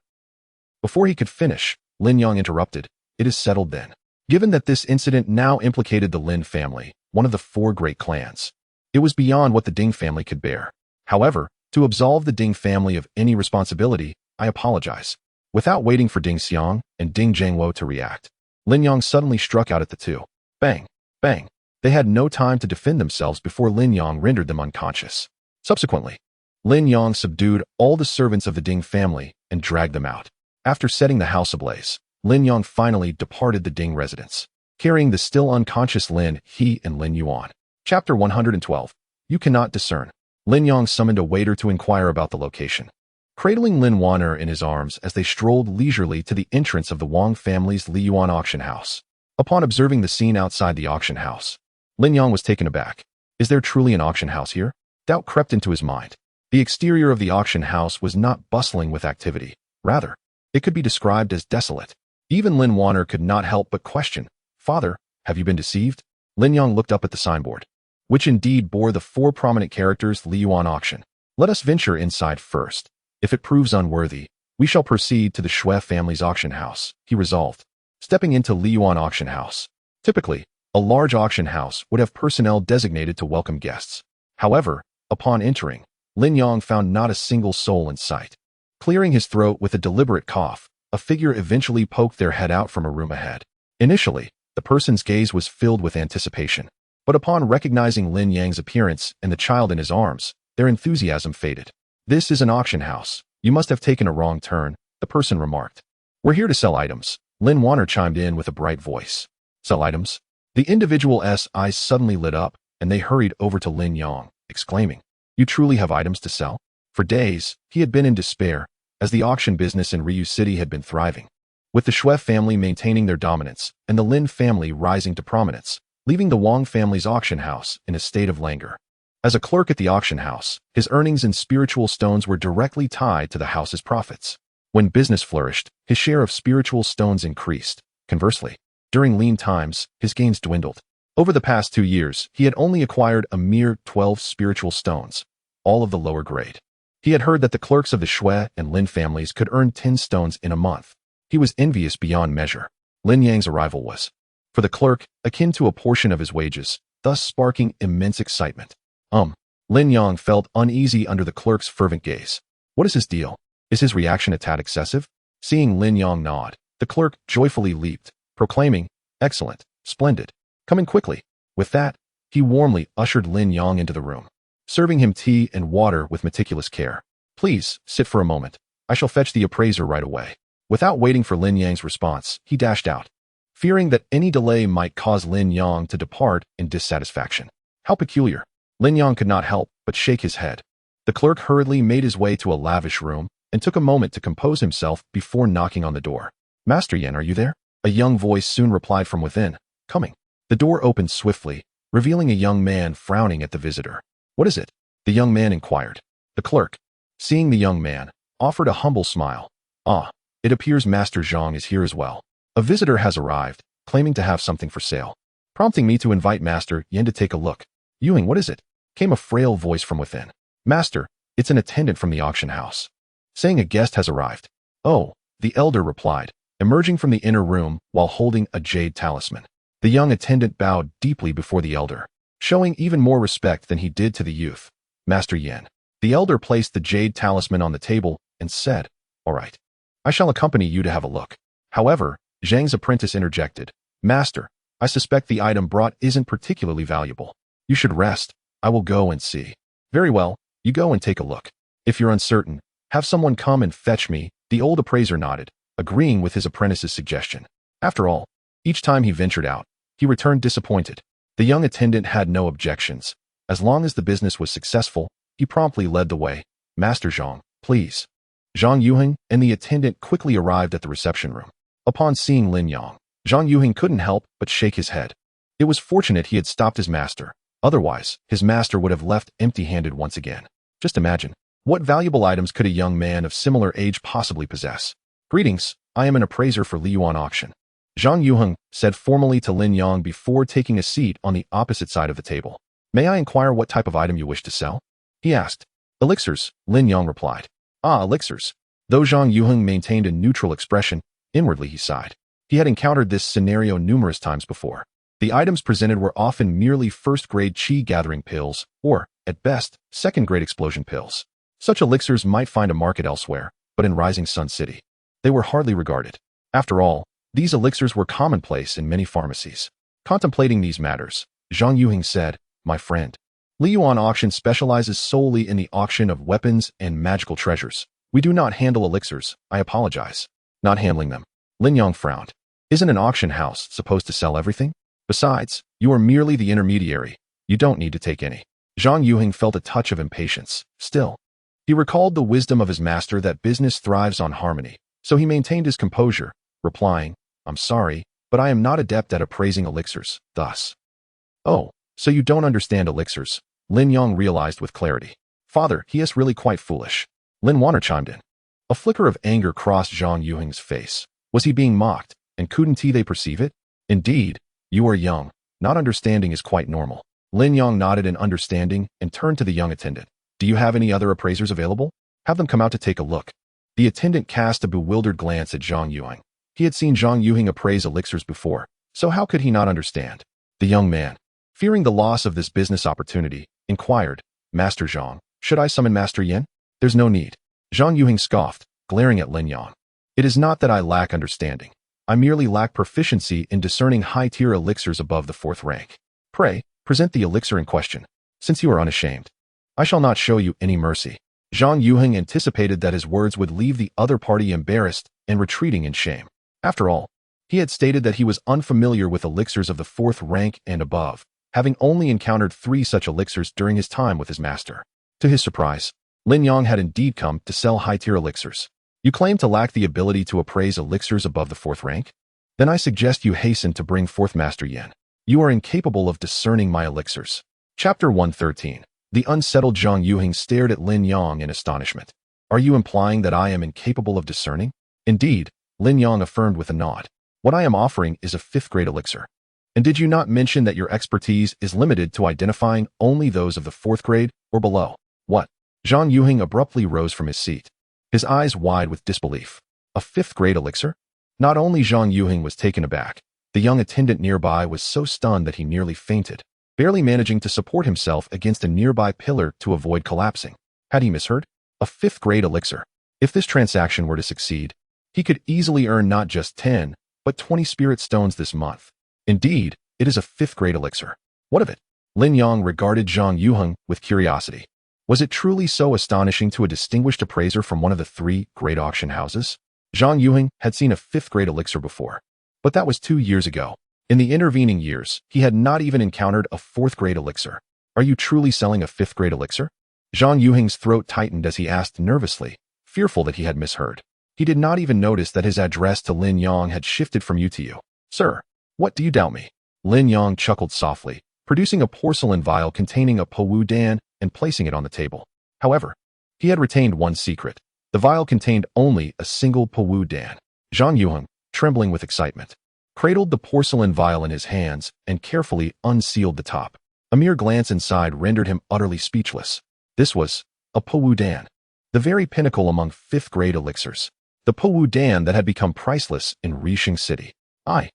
Before he could finish, Lin Yang interrupted, It is settled then. Given that this incident now implicated the Lin family, one of the 4 great clans, it was beyond what the Ding family could bear. However, to absolve the Ding family of any responsibility, I apologize. Without waiting for Ding Xiang and Ding Jiangwo to react, Lin Yang suddenly struck out at the two. Bang! Bang! They had no time to defend themselves before Lin Yang rendered them unconscious. Subsequently, Lin Yang subdued all the servants of the Ding family and dragged them out. After setting the house ablaze, Lin Yang finally departed the Ding residence, carrying the still unconscious Lin He and Lin Yuan. Chapter 112. You cannot discern. Lin Yang summoned a waiter to inquire about the location. Cradling Lin Wan'er in his arms as they strolled leisurely to the entrance of the Wang family's Li Yuan auction house. Upon observing the scene outside the auction house, Lin Yang was taken aback. Is there truly an auction house here? Doubt crept into his mind. The exterior of the auction house was not bustling with activity. Rather, it could be described as desolate. Even Lin Wan'er could not help but question, Father, have you been deceived? Lin Yang looked up at the signboard, which indeed bore the 4 prominent characters Li Yuan auction. Let us venture inside first. If it proves unworthy, we shall proceed to the Shui family's auction house, he resolved. Stepping into Li Yuan auction house. Typically, a large auction house would have personnel designated to welcome guests. However, upon entering, Lin Yang found not a single soul in sight. Clearing his throat with a deliberate cough, a figure eventually poked their head out from a room ahead. Initially, the person's gaze was filled with anticipation, but upon recognizing Lin Yang's appearance and the child in his arms, their enthusiasm faded. This is an auction house. You must have taken a wrong turn, the person remarked. We're here to sell items, Lin Wan'er chimed in with a bright voice. Sell items? The individual's eyes suddenly lit up, and they hurried over to Lin Yang, exclaiming, You truly have items to sell? For days, he had been in despair, as the auction business in Ryu City had been thriving, with the Shui family maintaining their dominance and the Lin family rising to prominence, leaving the Wang family's auction house in a state of languor. As a clerk at the auction house, his earnings in spiritual stones were directly tied to the house's profits. When business flourished, his share of spiritual stones increased. Conversely, during lean times, his gains dwindled. Over the past 2 years, he had only acquired a mere 12 spiritual stones, all of the lower grade. He had heard that the clerks of the Shui and Lin families could earn 10 stones in a month. He was envious beyond measure. Lin Yang's arrival was, for the clerk, akin to a portion of his wages, thus sparking immense excitement. Lin Yang felt uneasy under the clerk's fervent gaze. What is his deal? Is his reaction a tad excessive? Seeing Lin Yang nod, the clerk joyfully leaped, proclaiming, Excellent, splendid. Come in quickly. With that, he warmly ushered Lin Yang into the room, serving him tea and water with meticulous care. Please, sit for a moment. I shall fetch the appraiser right away. Without waiting for Lin Yang's response, he dashed out, fearing that any delay might cause Lin Yang to depart in dissatisfaction. How peculiar. Lin Yang could not help but shake his head. The clerk hurriedly made his way to a lavish room and took a moment to compose himself before knocking on the door. Master Yan, are you there? A young voice soon replied from within, Coming. The door opened swiftly, revealing a young man frowning at the visitor. What is it? The young man inquired. The clerk, seeing the young man, offered a humble smile. Ah, it appears Master Zhang is here as well. A visitor has arrived, claiming to have something for sale, prompting me to invite Master Yan to take a look. Yuing, what is it? Came a frail voice from within. Master, it's an attendant from the auction house, saying a guest has arrived. Oh, the elder replied, emerging from the inner room while holding a jade talisman. The young attendant bowed deeply before the elder, showing even more respect than he did to the youth. Master Yan. The elder placed the jade talisman on the table and said, All right, I shall accompany you to have a look. However, Zhang's apprentice interjected, Master, I suspect the item brought isn't particularly valuable. You should rest. I will go and see. Very well, you go and take a look. If you're uncertain, have someone come and fetch me. The old appraiser nodded, agreeing with his apprentice's suggestion. After all, each time he ventured out, he returned disappointed. The young attendant had no objections. As long as the business was successful, he promptly led the way. Master Zhang, please. Zhang Yuheng and the attendant quickly arrived at the reception room. Upon seeing Lin Yang, Zhang Yuheng couldn't help but shake his head. It was fortunate he had stopped his master. Otherwise, his master would have left empty-handed once again. Just imagine, what valuable items could a young man of similar age possibly possess? Greetings, I am an appraiser for Liyuan auction. Zhang Yuheng said formally to Lin Yang before taking a seat on the opposite side of the table. May I inquire what type of item you wish to sell? He asked. Elixirs, Lin Yang replied. Ah, elixirs. Though Zhang Yuheng maintained a neutral expression, inwardly he sighed. He had encountered this scenario numerous times before. The items presented were often merely first-grade chi-gathering pills, or, at best, second-grade explosion pills. Such elixirs might find a market elsewhere, but in Rising Sun City, they were hardly regarded. After all, these elixirs were commonplace in many pharmacies. Contemplating these matters, Zhang Yuheng said, My friend, Liyuan Auction specializes solely in the auction of weapons and magical treasures. We do not handle elixirs, I apologize. Not handling them. Lin Yang frowned. Isn't an auction house supposed to sell everything? Besides, you are merely the intermediary. You don't need to take any. Zhang Yuheng felt a touch of impatience. Still, he recalled the wisdom of his master that business thrives on harmony, so he maintained his composure, replying, I'm sorry, but I am not adept at appraising elixirs, thus. Oh, so you don't understand elixirs, Lin Yang realized with clarity. Father, he is really quite foolish. Lin Wan'er chimed in. A flicker of anger crossed Zhang Yuheng's face. Was he being mocked, and couldn't they perceive it? Indeed, you are young. Not understanding is quite normal. Lin Yang nodded in understanding and turned to the young attendant. Do you have any other appraisers available? Have them come out to take a look. The attendant cast a bewildered glance at Zhang Yuheng. He had seen Zhang Yuheng appraise elixirs before, so how could he not understand? The young man, fearing the loss of this business opportunity, inquired, Master Zhang, should I summon Master Yin? There's no need. Zhang Yuheng scoffed, glaring at Lin Yang. It is not that I lack understanding. I merely lack proficiency in discerning high-tier elixirs above the 4th rank. Pray, present the elixir in question, since you are unashamed. I shall not show you any mercy. Zhang Yuheng anticipated that his words would leave the other party embarrassed and retreating in shame. After all, he had stated that he was unfamiliar with elixirs of the 4th rank and above, having only encountered 3 such elixirs during his time with his master. To his surprise, Lin Yang had indeed come to sell high-tier elixirs. You claim to lack the ability to appraise elixirs above the 4th rank? Then I suggest you hasten to bring forth Master Yin. You are incapable of discerning my elixirs. Chapter 113. The unsettled Zhang Yuheng stared at Lin Yang in astonishment. Are you implying that I am incapable of discerning? Indeed, Lin Yang affirmed with a nod. What I am offering is a 5th-grade elixir. And did you not mention that your expertise is limited to identifying only those of the 4th grade or below? What? Zhang Yuheng abruptly rose from his seat, his eyes wide with disbelief. A 5th-grade elixir? Not only Zhang Yuheng was taken aback, the young attendant nearby was so stunned that he nearly fainted, barely managing to support himself against a nearby pillar to avoid collapsing. Had he misheard? A 5th-grade elixir. If this transaction were to succeed, he could easily earn not just 10, but 20 spirit stones this month. Indeed, it is a 5th-grade elixir. What of it? Lin Yang regarded Zhang Yuheng with curiosity. Was it truly so astonishing to a distinguished appraiser from one of the 3 great auction houses? Zhang Yuheng had seen a 5th-grade elixir before, but that was 2 years ago. In the intervening years, he had not even encountered a 4th-grade elixir. Are you truly selling a 5th-grade elixir? Zhang Yuheng's throat tightened as he asked nervously, fearful that he had misheard. He did not even notice that his address to Lin Yang had shifted from you to you. Sir, what do you doubt me? Lin Yang chuckled softly, producing a porcelain vial containing a Powu Dan and placing it on the table. However, he had retained one secret. The vial contained only a single Powu Dan. Zhang Yuheng, trembling with excitement, cradled the porcelain vial in his hands and carefully unsealed the top. A mere glance inside rendered him utterly speechless. This was a Powu Dan, the very pinnacle among 5th-grade elixirs. The Powu Dan that had become priceless in Rixing City. I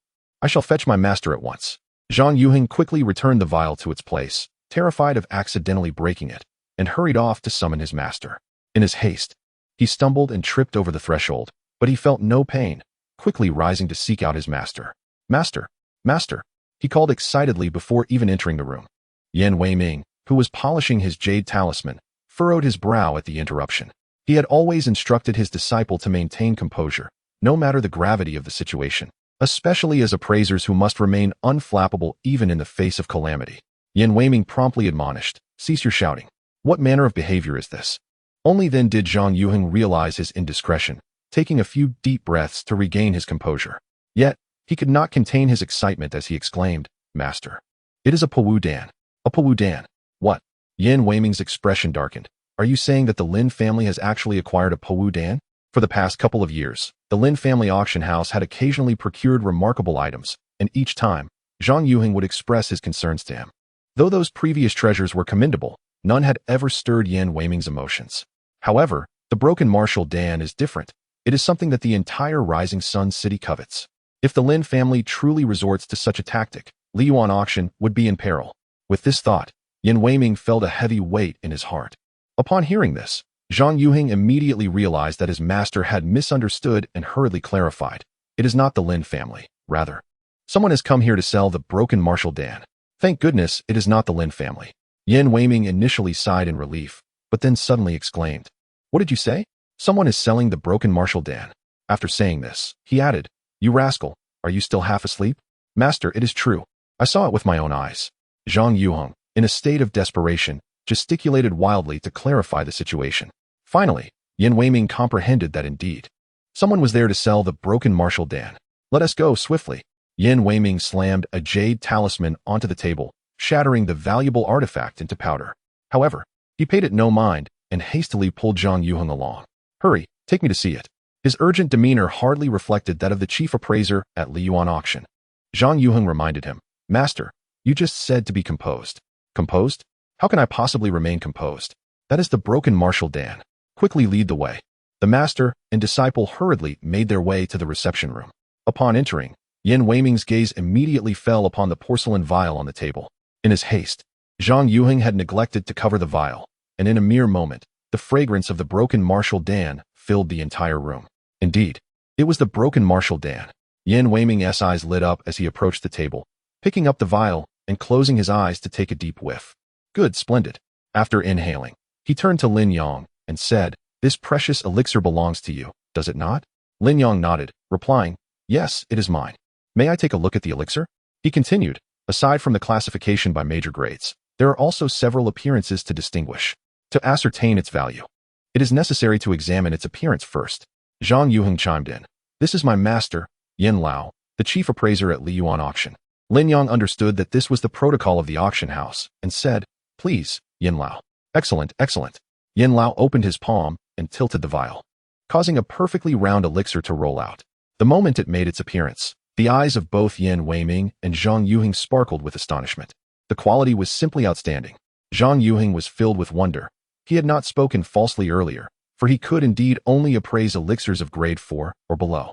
shall fetch my master at once. Zhang Yuheng quickly returned the vial to its place, terrified of accidentally breaking it, and hurried off to summon his master. In his haste, he stumbled and tripped over the threshold, but he felt no pain, quickly rising to seek out his master. Master, master, he called excitedly before even entering the room. Yan Weiming, who was polishing his jade talisman, furrowed his brow at the interruption. He had always instructed his disciple to maintain composure, no matter the gravity of the situation, especially as appraisers who must remain unflappable even in the face of calamity. Yan Weiming promptly admonished, cease your shouting. What manner of behavior is this? Only then did Zhang Yuheng realize his indiscretion, taking a few deep breaths to regain his composure. Yet, he could not contain his excitement as he exclaimed, Master. It is a Pawu Dan. A Pawu Dan. What? Yin Weiming's expression darkened. Are you saying that the Lin family has actually acquired a Pawu Dan? For the past couple of years, the Lin family auction house had occasionally procured remarkable items, and each time, Zhang Yuheng would express his concerns to him. Though those previous treasures were commendable, none had ever stirred Yin Weiming's emotions. However, the broken martial Dan is different. It is something that the entire Rising Sun city covets. If the Lin family truly resorts to such a tactic, Liyuan auction would be in peril. With this thought, Yin Weiming felt a heavy weight in his heart. Upon hearing this, Zhang Yuheng immediately realized that his master had misunderstood and hurriedly clarified. It is not the Lin family. Rather, someone has come here to sell the broken martial Dan. Thank goodness it is not the Lin family. Yin Weiming initially sighed in relief, but then suddenly exclaimed, "What did you say? Someone is selling the broken martial Dan." After saying this, he added, "You rascal, are you still half asleep?" "Master, it is true. I saw it with my own eyes." Zhang Yuheng, in a state of desperation, gesticulated wildly to clarify the situation. Finally, Yin Weiming comprehended that indeed, someone was there to sell the broken martial Dan. "Let us go swiftly." Yin Weiming slammed a jade talisman onto the table, shattering the valuable artifact into powder. However, he paid it no mind and hastily pulled Zhang Yuheng along. "Hurry, take me to see it." His urgent demeanor hardly reflected that of the chief appraiser at Liyuan auction. Zhang Yuheng reminded him, "Master, you just said to be composed." "Composed? How can I possibly remain composed? That is the broken martial Dan. Quickly lead the way." The master and disciple hurriedly made their way to the reception room. Upon entering, Yin Weiming's gaze immediately fell upon the porcelain vial on the table. In his haste, Zhang Yuheng had neglected to cover the vial, and in a mere moment, the fragrance of the broken martial Dan filled the entire room. Indeed, it was the broken martial Dan. Yin Weiming's eyes lit up as he approached the table, picking up the vial and closing his eyes to take a deep whiff. "Good, splendid." After inhaling, he turned to Lin Yang and said, "This precious elixir belongs to you, does it not?" Lin Yang nodded, replying, "Yes, it is mine." "May I take a look at the elixir?" He continued, "Aside from the classification by major grades, there are also several appearances to distinguish. To ascertain its value, it is necessary to examine its appearance first." Zhang Yuheng chimed in, "This is my master, Yin Lao, the chief appraiser at Liyuan auction." Lin Yang understood that this was the protocol of the auction house and said, "Please, Yin Lao." "Excellent, excellent." Yin Lao opened his palm and tilted the vial, causing a perfectly round elixir to roll out. The moment it made its appearance, the eyes of both Yin Weiming and Zhang Yuheng sparkled with astonishment. The quality was simply outstanding. Zhang Yuheng was filled with wonder. He had not spoken falsely earlier, for he could indeed only appraise elixirs of grade 4 or below.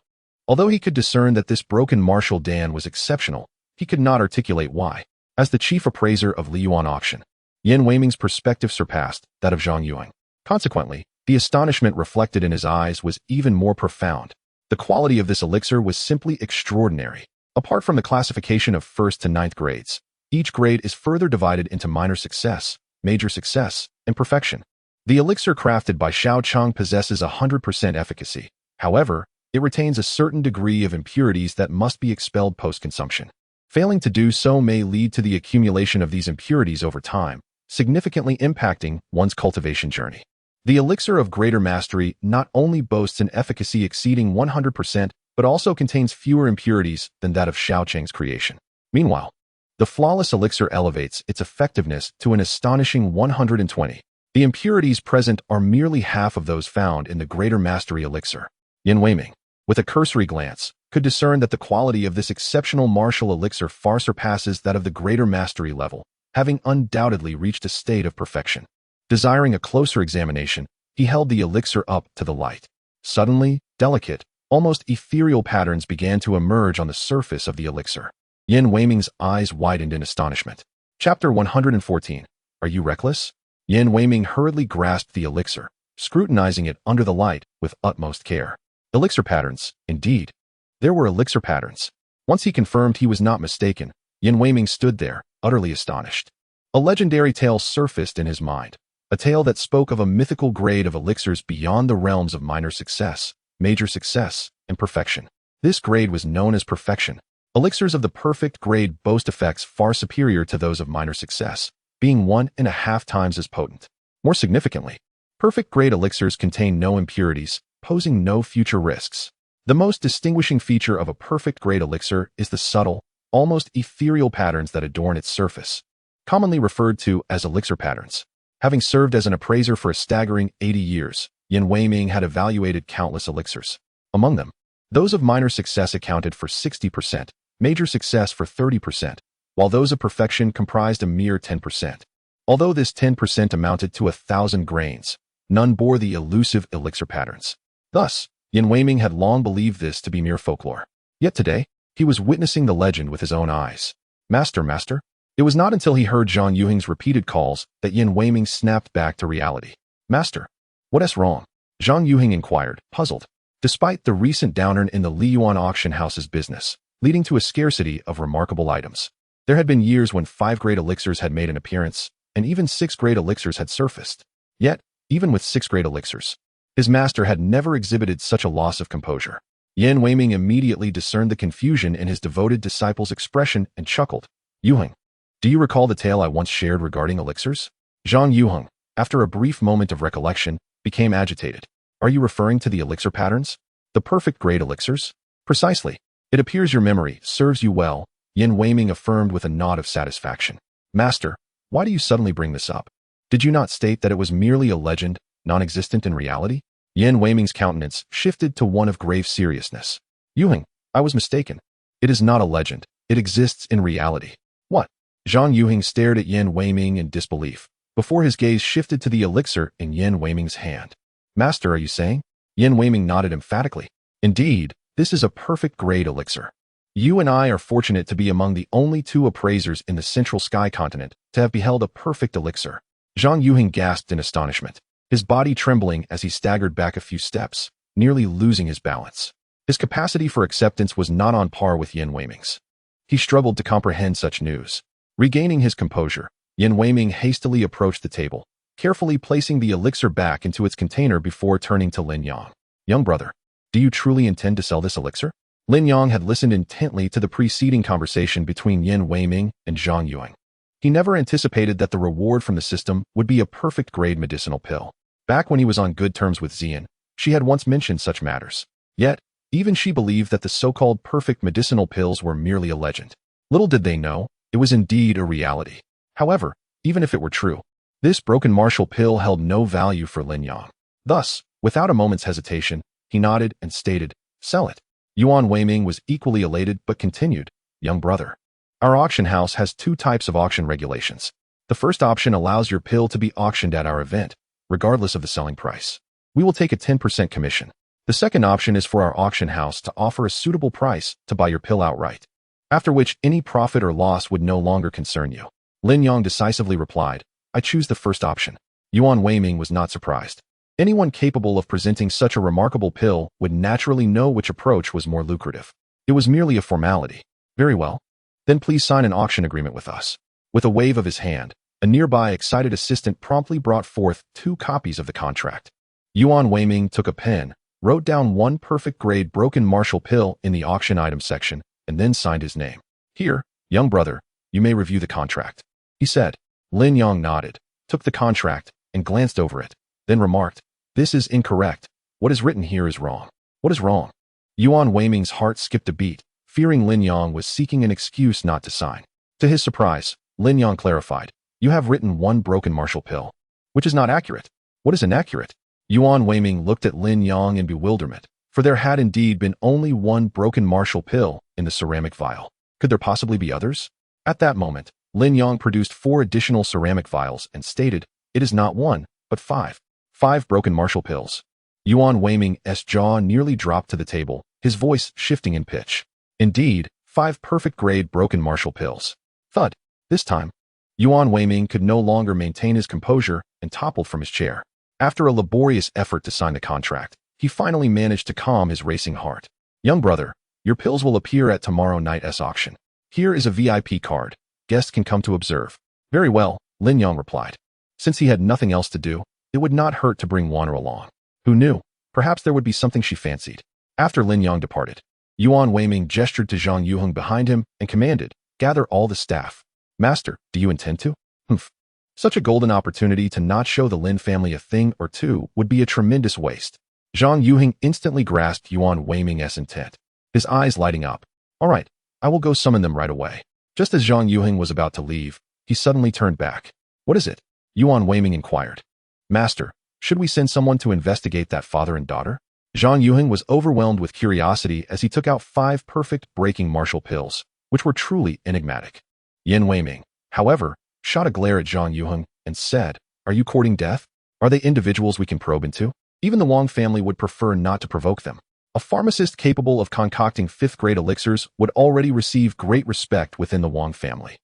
Although he could discern that this broken martial Dan was exceptional, he could not articulate why. As the chief appraiser of Liyuan auction, Yin Weiming's perspective surpassed that of Zhang Yuheng. Consequently, the astonishment reflected in his eyes was even more profound. The quality of this elixir was simply extraordinary. Apart from the classification of 1st to 9th grades, each grade is further divided into minor success, major success, and perfection. The elixir crafted by Xiao Chang possesses 100% efficacy. However, it retains a certain degree of impurities that must be expelled post-consumption. Failing to do so may lead to the accumulation of these impurities over time, significantly impacting one's cultivation journey. The elixir of greater mastery not only boasts an efficacy exceeding 100%, but also contains fewer impurities than that of Xiao Chang's creation. Meanwhile, the flawless elixir elevates its effectiveness to an astonishing 120. The impurities present are merely half of those found in the greater mastery elixir. Yin Weiming, with a cursory glance, could discern that the quality of this exceptional martial elixir far surpasses that of the greater mastery level, having undoubtedly reached a state of perfection. Desiring a closer examination, he held the elixir up to the light. Suddenly, delicate, almost ethereal patterns began to emerge on the surface of the elixir. Yin Weiming's eyes widened in astonishment. Chapter 114. Are you reckless? Yin Weiming hurriedly grasped the elixir, scrutinizing it under the light with utmost care. Elixir patterns, indeed. There were elixir patterns. Once he confirmed he was not mistaken, Yin Weiming stood there, utterly astonished. A legendary tale surfaced in his mind, a tale that spoke of a mythical grade of elixirs beyond the realms of minor success, major success, and perfection. This grade was known as perfection. Elixirs of the perfect grade boast effects far superior to those of minor success, being 1.5 times as potent. More significantly, perfect grade elixirs contain no impurities, posing no future risks. The most distinguishing feature of a perfect grade elixir is the subtle, almost ethereal patterns that adorn its surface, commonly referred to as elixir patterns. Having served as an appraiser for a staggering 80 years, Lin Wan'er had evaluated countless elixirs. Among them, those of minor success accounted for 60%, major success for 30%, while those of perfection comprised a mere 10%. Although this 10% amounted to 1,000 grains, none bore the elusive elixir patterns. Thus, Lin Wan'er had long believed this to be mere folklore. Yet today, he was witnessing the legend with his own eyes. Master, master. It was not until he heard Zhang Yuheng's repeated calls that Lin Wan'er snapped back to reality. Master, what's wrong? Zhang Yuheng inquired, puzzled. Despite the recent downturn in the Liyuan auction house's business, leading to a scarcity of remarkable items, there had been years when 5 great elixirs had made an appearance, and even 6 great elixirs had surfaced. Yet, even with 6 great elixirs, his master had never exhibited such a loss of composure. Lin Wan'er immediately discerned the confusion in his devoted disciple's expression and chuckled. Yuheng, do you recall the tale I once shared regarding elixirs? Zhang Yuheng, after a brief moment of recollection, became agitated. Are you referring to the elixir patterns? The perfect grade elixirs? Precisely. It appears your memory serves you well, Lin Wan'er affirmed with a nod of satisfaction. Master, why do you suddenly bring this up? Did you not state that it was merely a legend, non-existent in reality? Lin Wan'er's countenance shifted to one of grave seriousness. Yuheng, I was mistaken. It is not a legend. It exists in reality. What? Zhang Yuheng stared at Lin Wan'er in disbelief, before his gaze shifted to the elixir in Lin Wan'er's hand. Master, are you saying? Lin Wan'er nodded emphatically. Indeed, this is a perfect grade elixir. You and I are fortunate to be among the only 2 appraisers in the Central Sky continent to have beheld a perfect elixir. Zhang Yuheng gasped in astonishment, his body trembling as he staggered back a few steps, nearly losing his balance. His capacity for acceptance was not on par with Lin Wan'er's. He struggled to comprehend such news. Regaining his composure, Lin Wan'er hastily approached the table, carefully placing the elixir back into its container before turning to Lin Yang. Young brother, do you truly intend to sell this elixir? Lin Yang had listened intently to the preceding conversation between Lin Wan'er and Zhang Yuheng. He never anticipated that the reward from the system would be a perfect grade medicinal pill. Back when he was on good terms with Xian, she had once mentioned such matters. Yet, even she believed that the so-called perfect medicinal pills were merely a legend. Little did they know, it was indeed a reality. However, even if it were true, this broken martial pill held no value for Lin Yang. Thus, without a moment's hesitation, he nodded and stated, sell it. Yuan Weiming was equally elated but continued, young brother. Our auction house has 2 types of auction regulations. The first option allows your pill to be auctioned at our event, regardless of the selling price. We will take a 10% commission. The second option is for our auction house to offer a suitable price to buy your pill outright, after which any profit or loss would no longer concern you. Lin Yang decisively replied, I choose the first option. Yuan Weiming was not surprised. Anyone capable of presenting such a remarkable pill would naturally know which approach was more lucrative. It was merely a formality. Very well. Then please sign an auction agreement with us. With a wave of his hand, a nearby excited assistant promptly brought forth 2 copies of the contract. Yuan Weiming took a pen, wrote down 1 perfect grade broken martial pill in the auction item section, and then signed his name. Here, young brother, you may review the contract, he said. Lin Yang nodded, took the contract, and glanced over it, then remarked, this is incorrect. What is written here is wrong. What is wrong? Yuan Weiming's heart skipped a beat, fearing Lin Yang was seeking an excuse not to sign. To his surprise, Lin Yang clarified, you have written 1 broken martial pill, which is not accurate. What is inaccurate? Yuan Weiming looked at Lin Yang in bewilderment, for there had indeed been only 1 broken martial pill in the ceramic vial. Could there possibly be others? At that moment, Lin Yang produced 4 additional ceramic vials and stated, it is not 1, but 5. 5 broken martial pills. Yuan Weiming's jaw nearly dropped to the table, his voice shifting in pitch. Indeed, 5 perfect grade broken martial pills. Thud. This time, Yuan Weiming could no longer maintain his composure and toppled from his chair. After a laborious effort to sign the contract, he finally managed to calm his racing heart. Young brother, your pills will appear at tomorrow night's auction. Here is a VIP card. Guests can come to observe. Very well, Lin Yang replied. Since he had nothing else to do, it would not hurt to bring Wan'er along. Who knew? Perhaps there would be something she fancied. After Lin Yang departed, Yuan Weiming gestured to Zhang Yuheng behind him and commanded, gather all the staff. Master, do you intend to? Humph. Such a golden opportunity to not show the Lin family a thing or two would be a tremendous waste. Zhang Yuheng instantly grasped Yuan Weiming's intent, his eyes lighting up. All right, I will go summon them right away. Just as Zhang Yuheng was about to leave, he suddenly turned back. What is it? Yuan Weiming inquired. Master, should we send someone to investigate that father and daughter? Zhang Yuheng was overwhelmed with curiosity as he took out 5 perfect breaking martial pills, which were truly enigmatic. Yin Weiming, however, shot a glare at Zhang Yuheng and said, Are you courting death? Are they individuals we can probe into? Even the Wang family would prefer not to provoke them. A pharmacist capable of concocting 5th-grade elixirs would already receive great respect within the Wang family.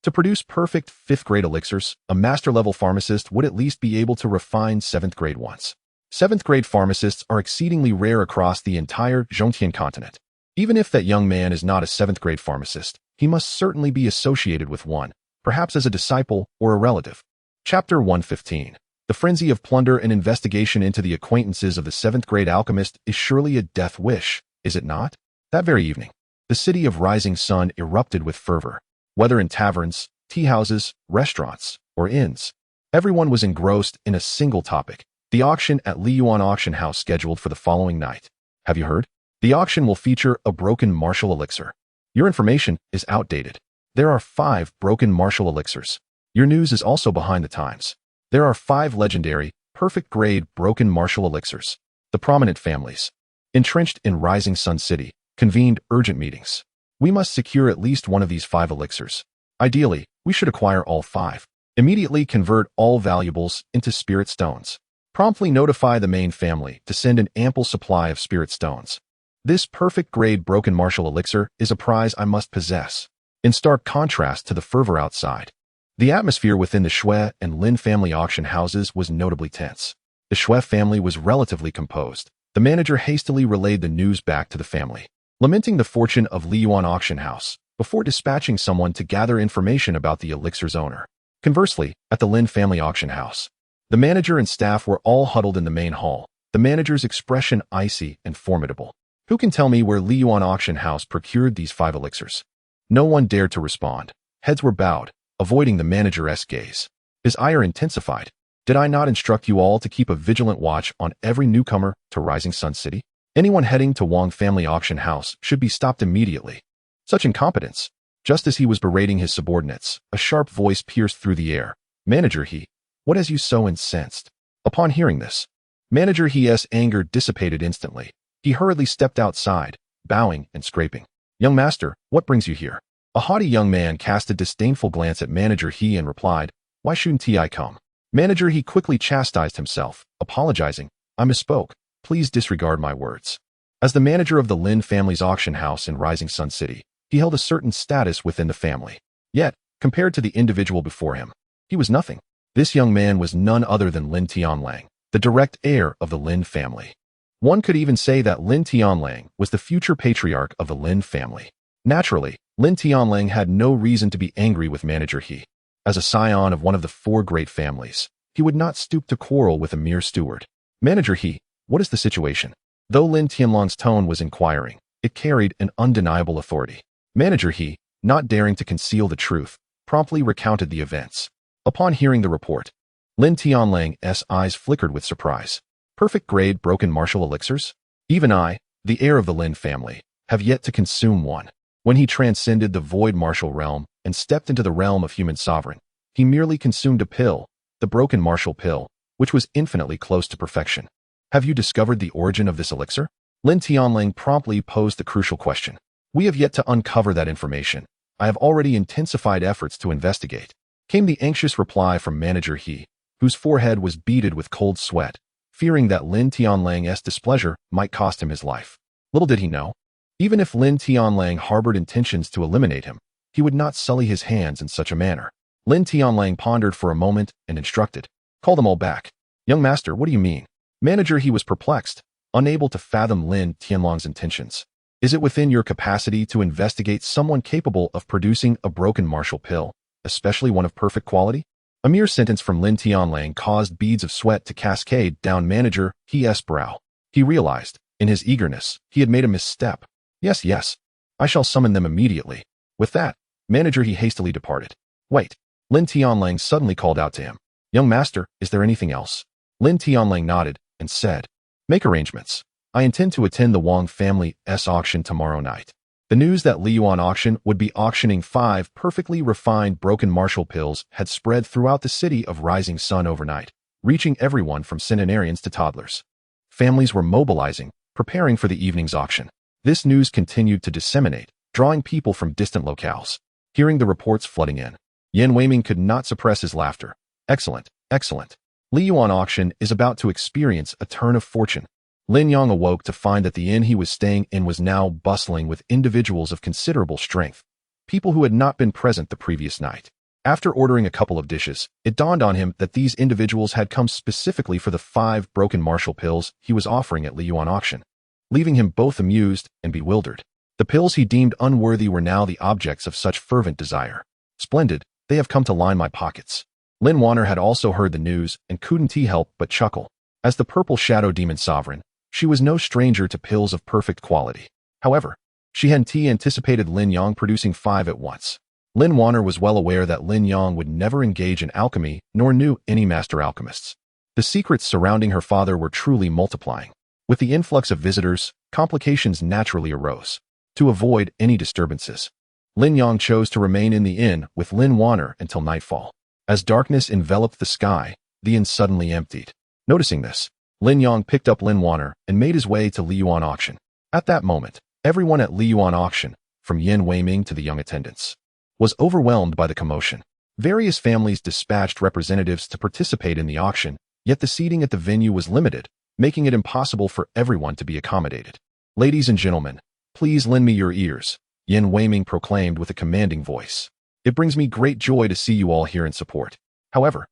To produce perfect 5th-grade elixirs, a master-level pharmacist would at least be able to refine 7th-grade ones. 7th-grade pharmacists are exceedingly rare across the entire Zhongtian continent. Even if that young man is not a 7th-grade pharmacist, he must certainly be associated with one, perhaps as a disciple or a relative. Chapter 115. The frenzy of plunder and investigation into the acquaintances of the 7th-grade alchemist is surely a death wish, is it not? That very evening, the city of Rising Sun erupted with fervor. Whether in taverns, tea-houses, restaurants, or inns, everyone was engrossed in a single topic, the auction at Liyuan Auction House scheduled for the following night. Have you heard? The auction will feature a broken martial elixir. Your information is outdated. There are 5 broken martial elixirs. Your news is also behind the times. There are 5 legendary, perfect-grade broken martial elixirs. The prominent families, entrenched in Rising Sun City, convened urgent meetings. We must secure at least one of these 5 elixirs. Ideally, we should acquire all 5. Immediately convert all valuables into spirit stones. Promptly notify the main family to send an ample supply of spirit stones. This perfect-grade broken martial elixir is a prize I must possess. In stark contrast to the fervor outside, the atmosphere within the Shui and Lin family auction houses was notably tense. The Shui family was relatively composed. The manager hastily relayed the news back to the family, lamenting the fortune of Liyuan Auction House, before dispatching someone to gather information about the elixir's owner. Conversely, at the Lin family auction house, the manager and staff were all huddled in the main hall, the manager's expression icy and formidable. Who can tell me where Liyuan Auction House procured these 5 elixirs? No one dared to respond. Heads were bowed, avoiding the manager's gaze. His ire intensified. Did I not instruct you all to keep a vigilant watch on every newcomer to Rising Sun City? Anyone heading to Wang family auction house should be stopped immediately. Such incompetence. Just as he was berating his subordinates, a sharp voice pierced through the air. Manager He, what has you so incensed? Upon hearing this, Manager He's anger dissipated instantly. He hurriedly stepped outside, bowing and scraping. Young master, what brings you here? A haughty young man cast a disdainful glance at Manager He and replied, Why shouldn't I come? Manager He quickly chastised himself, apologizing. I misspoke. Please disregard my words. As the manager of the Lin family's auction house in Rising Sun City, he held a certain status within the family. Yet, compared to the individual before him, he was nothing. This young man was none other than Lin Tianlang, the direct heir of the Lin family. One could even say that Lin Tianlang was the future patriarch of the Lin family. Naturally, Lin Tianlang had no reason to be angry with Manager He. As a scion of one of the 4 great families, he would not stoop to quarrel with a mere steward. Manager He, what is the situation? Though Lin Tianlang's tone was inquiring, it carried an undeniable authority. Manager He, not daring to conceal the truth, promptly recounted the events. Upon hearing the report, Lin Tianlang's eyes flickered with surprise. Perfect-grade broken martial elixirs? Even I, the heir of the Lin family, have yet to consume one. When he transcended the void martial realm and stepped into the realm of human sovereign, he merely consumed a pill, the broken martial pill, which was infinitely close to perfection. Have you discovered the origin of this elixir? Lin Tianlang promptly posed the crucial question. We have yet to uncover that information. I have already intensified efforts to investigate. Came the anxious reply from Manager He, whose forehead was beaded with cold sweat, fearing that Lin Tianlang's displeasure might cost him his life. Little did he know, even if Lin Tianlang harbored intentions to eliminate him, he would not sully his hands in such a manner. Lin Tianlang pondered for a moment and instructed, Call them all back. Young master, what do you mean? Manager He was perplexed, unable to fathom Lin Tianlang's intentions. Is it within your capacity to investigate someone capable of producing a broken martial pill, especially one of perfect quality? A mere sentence from Lin Tianlang caused beads of sweat to cascade down Manager He's brow. He realized, in his eagerness, he had made a misstep. Yes, I shall summon them immediately. With that, Manager He hastily departed. Wait, Lin Tianlang suddenly called out to him. Young master, is there anything else? Lin Tianlang nodded and said, Make arrangements. I intend to attend the Wang family's auction tomorrow night. The news that Lin Yuan auction would be auctioning 5 perfectly refined broken marshal pills had spread throughout the city of Rising Sun overnight, reaching everyone from centenarians to toddlers. Families were mobilizing, preparing for the evening's auction. This news continued to disseminate, drawing people from distant locales. Hearing the reports flooding in, Yin Weiming could not suppress his laughter. Excellent, excellent. Lin Yuan auction is about to experience a turn of fortune. Lin Yang awoke to find that the inn he was staying in was now bustling with individuals of considerable strength, people who had not been present the previous night. After ordering a couple of dishes, it dawned on him that these individuals had come specifically for the 5 broken marshal pills he was offering at Lin Yuan auction, leaving him both amused and bewildered. The pills he deemed unworthy were now the objects of such fervent desire. Splendid, they have come to line my pockets. Lin Wan'er had also heard the news and couldn't help but chuckle. As the purple shadow demon sovereign, she was no stranger to pills of perfect quality. However, she hadn't anticipated Lin Yang producing 5 at once. Lin Wan'er was well aware that Lin Yang would never engage in alchemy, nor knew any master alchemists. The secrets surrounding her father were truly multiplying. With the influx of visitors, complications naturally arose. To avoid any disturbances, Lin Yang chose to remain in the inn with Lin Wan'er until nightfall. As darkness enveloped the sky, the inn suddenly emptied. Noticing this, Lin Yang picked up Lin Wan'er and made his way to Lin Yuan auction. At that moment, everyone at Lin Yuan auction, from Yin Weiming to the young attendants, was overwhelmed by the commotion. Various families dispatched representatives to participate in the auction, yet the seating at the venue was limited, making it impossible for everyone to be accommodated. Ladies and gentlemen, please lend me your ears, Yin Weiming proclaimed with a commanding voice. It brings me great joy to see you all here in support. However,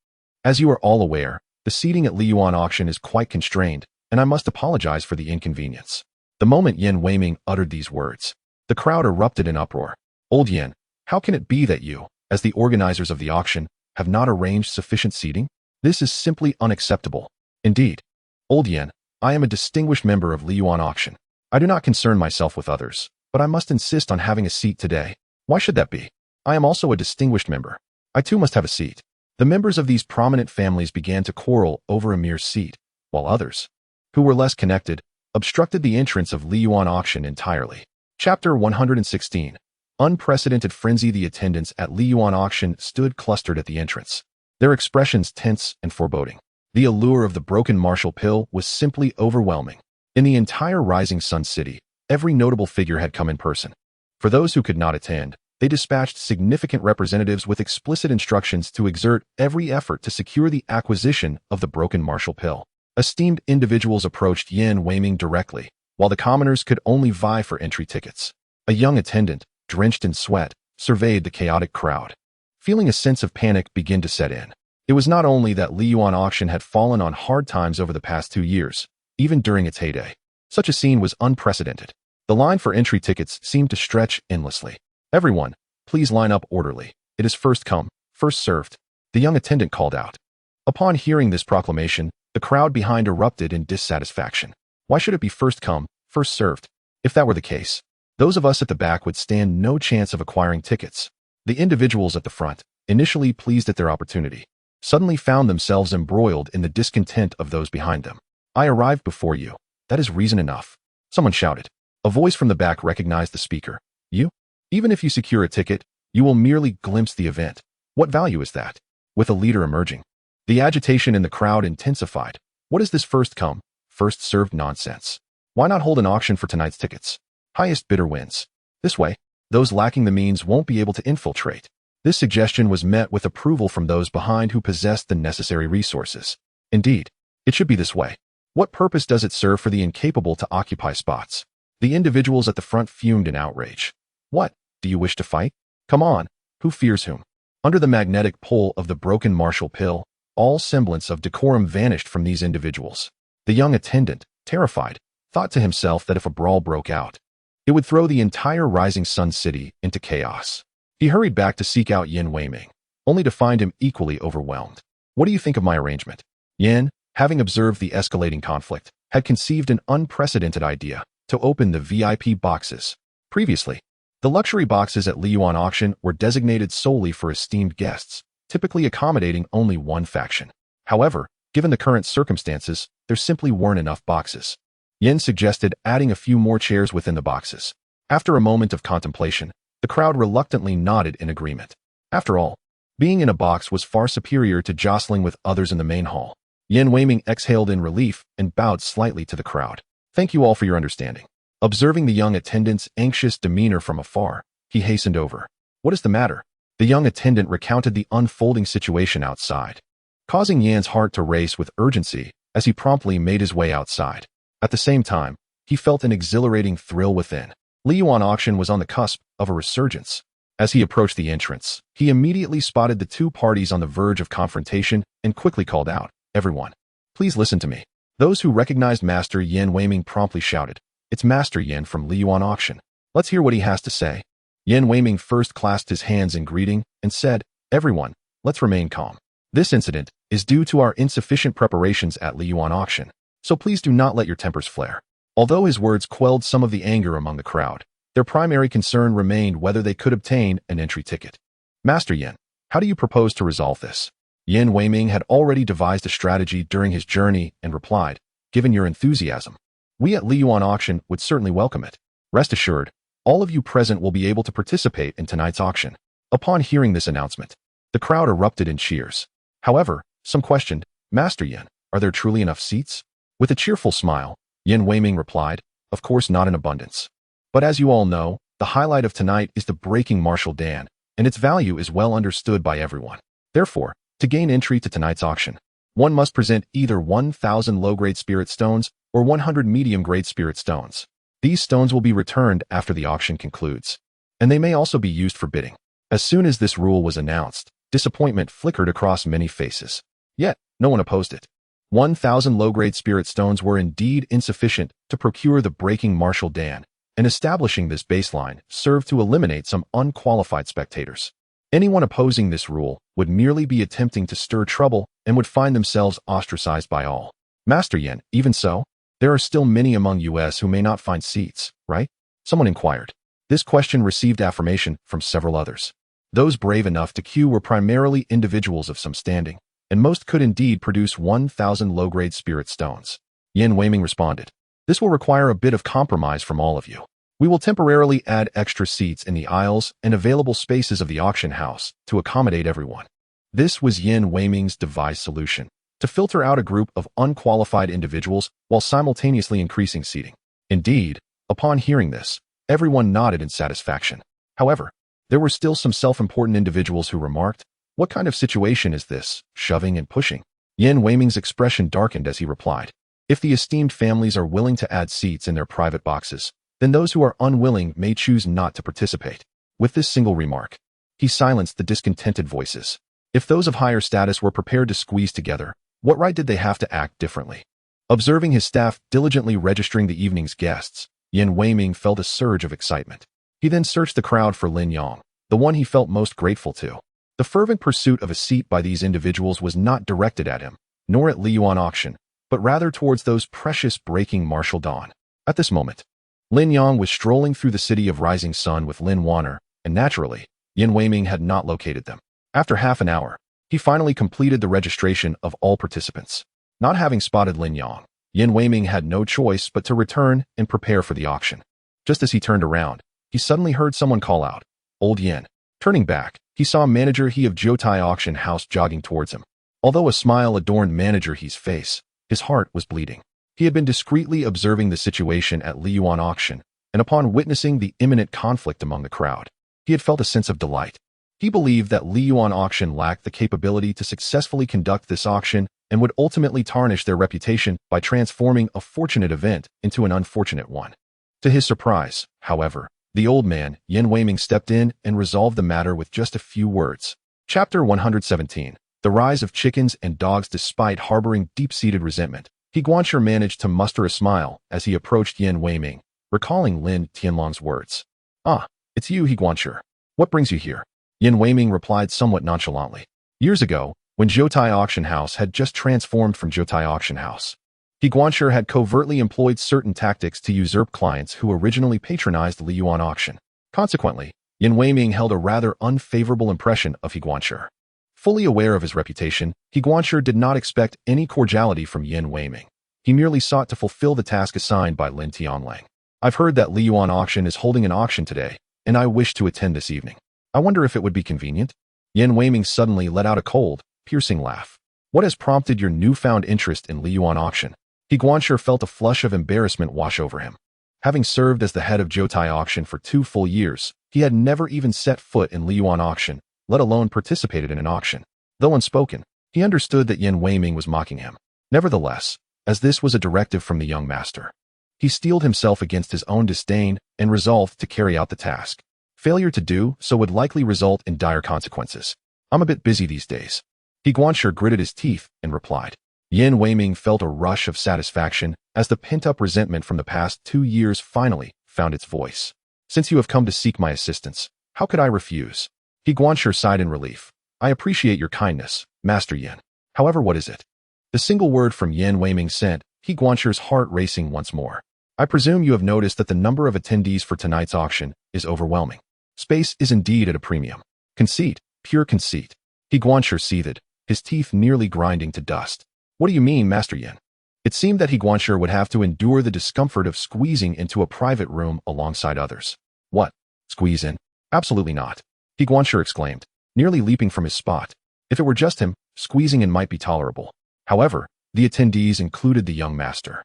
as you are all aware, the seating at Lin Yuan auction is quite constrained, and I must apologize for the inconvenience. The moment Yin Weiming uttered these words, the crowd erupted in uproar. Old Yin, how can it be that you, as the organizers of the auction, have not arranged sufficient seating? This is simply unacceptable. Indeed, Old Yin, I am a distinguished member of Lin Yuan auction. I do not concern myself with others, but I must insist on having a seat today. Why should that be? I am also a distinguished member. I too must have a seat. The members of these prominent families began to quarrel over a mere seat, while others, who were less connected, obstructed the entrance of Lin Yuan auction entirely. Chapter 116. Unprecedented frenzy. The attendants at Lin Yuan auction stood clustered at the entrance, their expressions tense and foreboding. The allure of the broken marshal pill was simply overwhelming. In the entire Rising Sun city, every notable figure had come in person. For those who could not attend, they dispatched significant representatives with explicit instructions to exert every effort to secure the acquisition of the broken marshal pill. Esteemed individuals approached Yin Weiming directly, while the commoners could only vie for entry tickets. A young attendant, drenched in sweat, surveyed the chaotic crowd. Feeling a sense of panic begin to set in. It was not only that Lin Yuan auction had fallen on hard times over the past 2 years, even during its heyday. Such a scene was unprecedented. The line for entry tickets seemed to stretch endlessly. Everyone, please line up orderly. It is first come, first served, the young attendant called out. Upon hearing this proclamation, the crowd behind erupted in dissatisfaction. Why should it be first come, first served? If that were the case, those of us at the back would stand no chance of acquiring tickets. The individuals at the front, initially pleased at their opportunity, suddenly found themselves embroiled in the discontent of those behind them. I arrived before you. That is reason enough. Someone shouted. A voice from the back recognized the speaker. You? Even if you secure a ticket, you will merely glimpse the event. What value is that? With a leader emerging, the agitation in the crowd intensified. What is this first come, first served nonsense? Why not hold an auction for tonight's tickets? Highest bidder wins. This way, those lacking the means won't be able to infiltrate. This suggestion was met with approval from those behind who possessed the necessary resources. Indeed, it should be this way. What purpose does it serve for the incapable to occupy spots? The individuals at the front fumed in outrage. What? Do you wish to fight? Come on. Who fears whom? Under the magnetic pull of the broken marshal pill, all semblance of decorum vanished from these individuals. The young attendant, terrified, thought to himself that if a brawl broke out, it would throw the entire Rising Sun city into chaos. He hurried back to seek out Yin Weiming, only to find him equally overwhelmed. What do you think of my arrangement? Yin, having observed the escalating conflict, had conceived an unprecedented idea to open the VIP boxes. Previously, the luxury boxes at Lin Yuan auction were designated solely for esteemed guests, typically accommodating only one faction. However, given the current circumstances, there simply weren't enough boxes. Yin suggested adding a few more chairs within the boxes. After a moment of contemplation, the crowd reluctantly nodded in agreement. After all, being in a box was far superior to jostling with others in the main hall. Yin Weiming exhaled in relief and bowed slightly to the crowd. Thank you all for your understanding. Observing the young attendant's anxious demeanor from afar, he hastened over. What is the matter? The young attendant recounted the unfolding situation outside, causing Yan's heart to race with urgency as he promptly made his way outside. At the same time, he felt an exhilarating thrill within. Lin Yang auction was on the cusp of a resurgence. As he approached the entrance, he immediately spotted the two parties on the verge of confrontation and quickly called out, "Everyone, please listen to me." Those who recognized Master Yin Weiming promptly shouted, "It's Master Yin from Lin Yang auction. Let's hear what he has to say." Yin Weiming first clasped his hands in greeting and said, "Everyone, let's remain calm. This incident is due to our insufficient preparations at Lin Yang auction, so please do not let your tempers flare." Although his words quelled some of the anger among the crowd, their primary concern remained whether they could obtain an entry ticket. "Master Yin, how do you propose to resolve this?" Yin Weiming had already devised a strategy during his journey and replied, "Given your enthusiasm, we at Lin Yang auction would certainly welcome it. Rest assured, all of you present will be able to participate in tonight's auction." Upon hearing this announcement, the crowd erupted in cheers. However, some questioned, "Master Yin, are there truly enough seats?" With a cheerful smile, Yin Weiming replied, "Of course not in abundance. But as you all know, the highlight of tonight is the breaking martial Dan, and its value is well understood by everyone. Therefore, to gain entry to tonight's auction, one must present either 1,000 low-grade spirit stones or 100 medium-grade spirit stones. These stones will be returned after the auction concludes, and they may also be used for bidding." As soon as this rule was announced, disappointment flickered across many faces. Yet, no one opposed it. 1,000 low-grade spirit stones were indeed insufficient to procure the breaking martial Dan, and establishing this baseline served to eliminate some unqualified spectators. Anyone opposing this rule would merely be attempting to stir trouble and would find themselves ostracized by all. "Master Yin, even so, there are still many among us who may not find seats, right?" someone inquired. This question received affirmation from several others. Those brave enough to queue were primarily individuals of some standing, and most could indeed produce 1,000 low-grade spirit stones. Yin Weiming responded, "This will require a bit of compromise from all of you. We will temporarily add extra seats in the aisles and available spaces of the auction house to accommodate everyone." This was Yin Weiming's devised solution, to filter out a group of unqualified individuals while simultaneously increasing seating. Indeed, upon hearing this, everyone nodded in satisfaction. However, there were still some self-important individuals who remarked, "What kind of situation is this, shoving and pushing?" Yin Weiming's expression darkened as he replied, "If the esteemed families are willing to add seats in their private boxes, then those who are unwilling may choose not to participate." With this single remark, he silenced the discontented voices. If those of higher status were prepared to squeeze together, what right did they have to act differently? Observing his staff diligently registering the evening's guests, Yin Weiming felt a surge of excitement. He then searched the crowd for Lin Yang, the one he felt most grateful to. The fervent pursuit of a seat by these individuals was not directed at him, nor at Lin Yang auction, but rather towards those precious breaking martial dawn. At this moment, Lin Yang was strolling through the city of Rising Sun with Lin Wan'er, and naturally, Yin Weiming had not located them. After half an hour, he finally completed the registration of all participants. Not having spotted Lin Yang, Yin Weiming had no choice but to return and prepare for the auction. Just as he turned around, he suddenly heard someone call out, "Old Yin." Turning back, he saw manager He of Jotai auction house jogging towards him. Although a smile adorned manager He's face, his heart was bleeding. He had been discreetly observing the situation at Lin Yang auction, and upon witnessing the imminent conflict among the crowd, he had felt a sense of delight. He believed that Lin Yang auction lacked the capability to successfully conduct this auction and would ultimately tarnish their reputation by transforming a fortunate event into an unfortunate one. To his surprise, however, the old man, Yin Weiming, stepped in and resolved the matter with just a few words. Chapter 117. The Rise of Chickens and Dogs. Despite harboring deep-seated resentment, He Guanxi managed to muster a smile as he approached Yin Weiming, recalling Lin Tianlong's words. "Ah, it's you, He Guanxi. What brings you here?" Yin Weiming replied somewhat nonchalantly. Years ago, when Jotai Auction House had just transformed from Jotai Auction House, He Guanxi had covertly employed certain tactics to usurp clients who originally patronized Lin Yang auction. Consequently, Yin Weiming held a rather unfavorable impression of He Guanxi. Fully aware of his reputation, He Guanxi did not expect any cordiality from Yin Weiming. He merely sought to fulfill the task assigned by Lin Tianlang. I've heard that Lin Yuan auction is holding an auction today, and I wish to attend this evening. I wonder if it would be convenient? Yin Weiming suddenly let out a cold, piercing laugh. What has prompted your newfound interest in Lin Yuan auction? He Guanxi felt a flush of embarrassment wash over him. Having served as the head of Zhoutai auction for 2 full years, he had never even set foot in Lin Yuan auction, let alone participated in an auction. Though unspoken, he understood that Yin Weiming was mocking him. Nevertheless, as this was a directive from the young master, he steeled himself against his own disdain and resolved to carry out the task. Failure to do so would likely result in dire consequences. I'm a bit busy these days. He Guanxi gritted his teeth and replied. Yin Weiming felt a rush of satisfaction as the pent-up resentment from the past 2 years finally found its voice. Since you have come to seek my assistance, how could I refuse? He Guanxi sighed in relief. I appreciate your kindness, Master Yin. However, what is it? The single word from Yin Weiming sent He Guanxi's heart racing once more. I presume you have noticed that the number of attendees for tonight's auction is overwhelming. Space is indeed at a premium. Conceit, pure conceit. He Guanxi seethed, his teeth nearly grinding to dust. What do you mean, Master Yin? It seemed that He Guanxi would have to endure the discomfort of squeezing into a private room alongside others. What? Squeeze in? Absolutely not. He Guanxi exclaimed, nearly leaping from his spot. If it were just him, squeezing in might be tolerable. However, the attendees included the young master.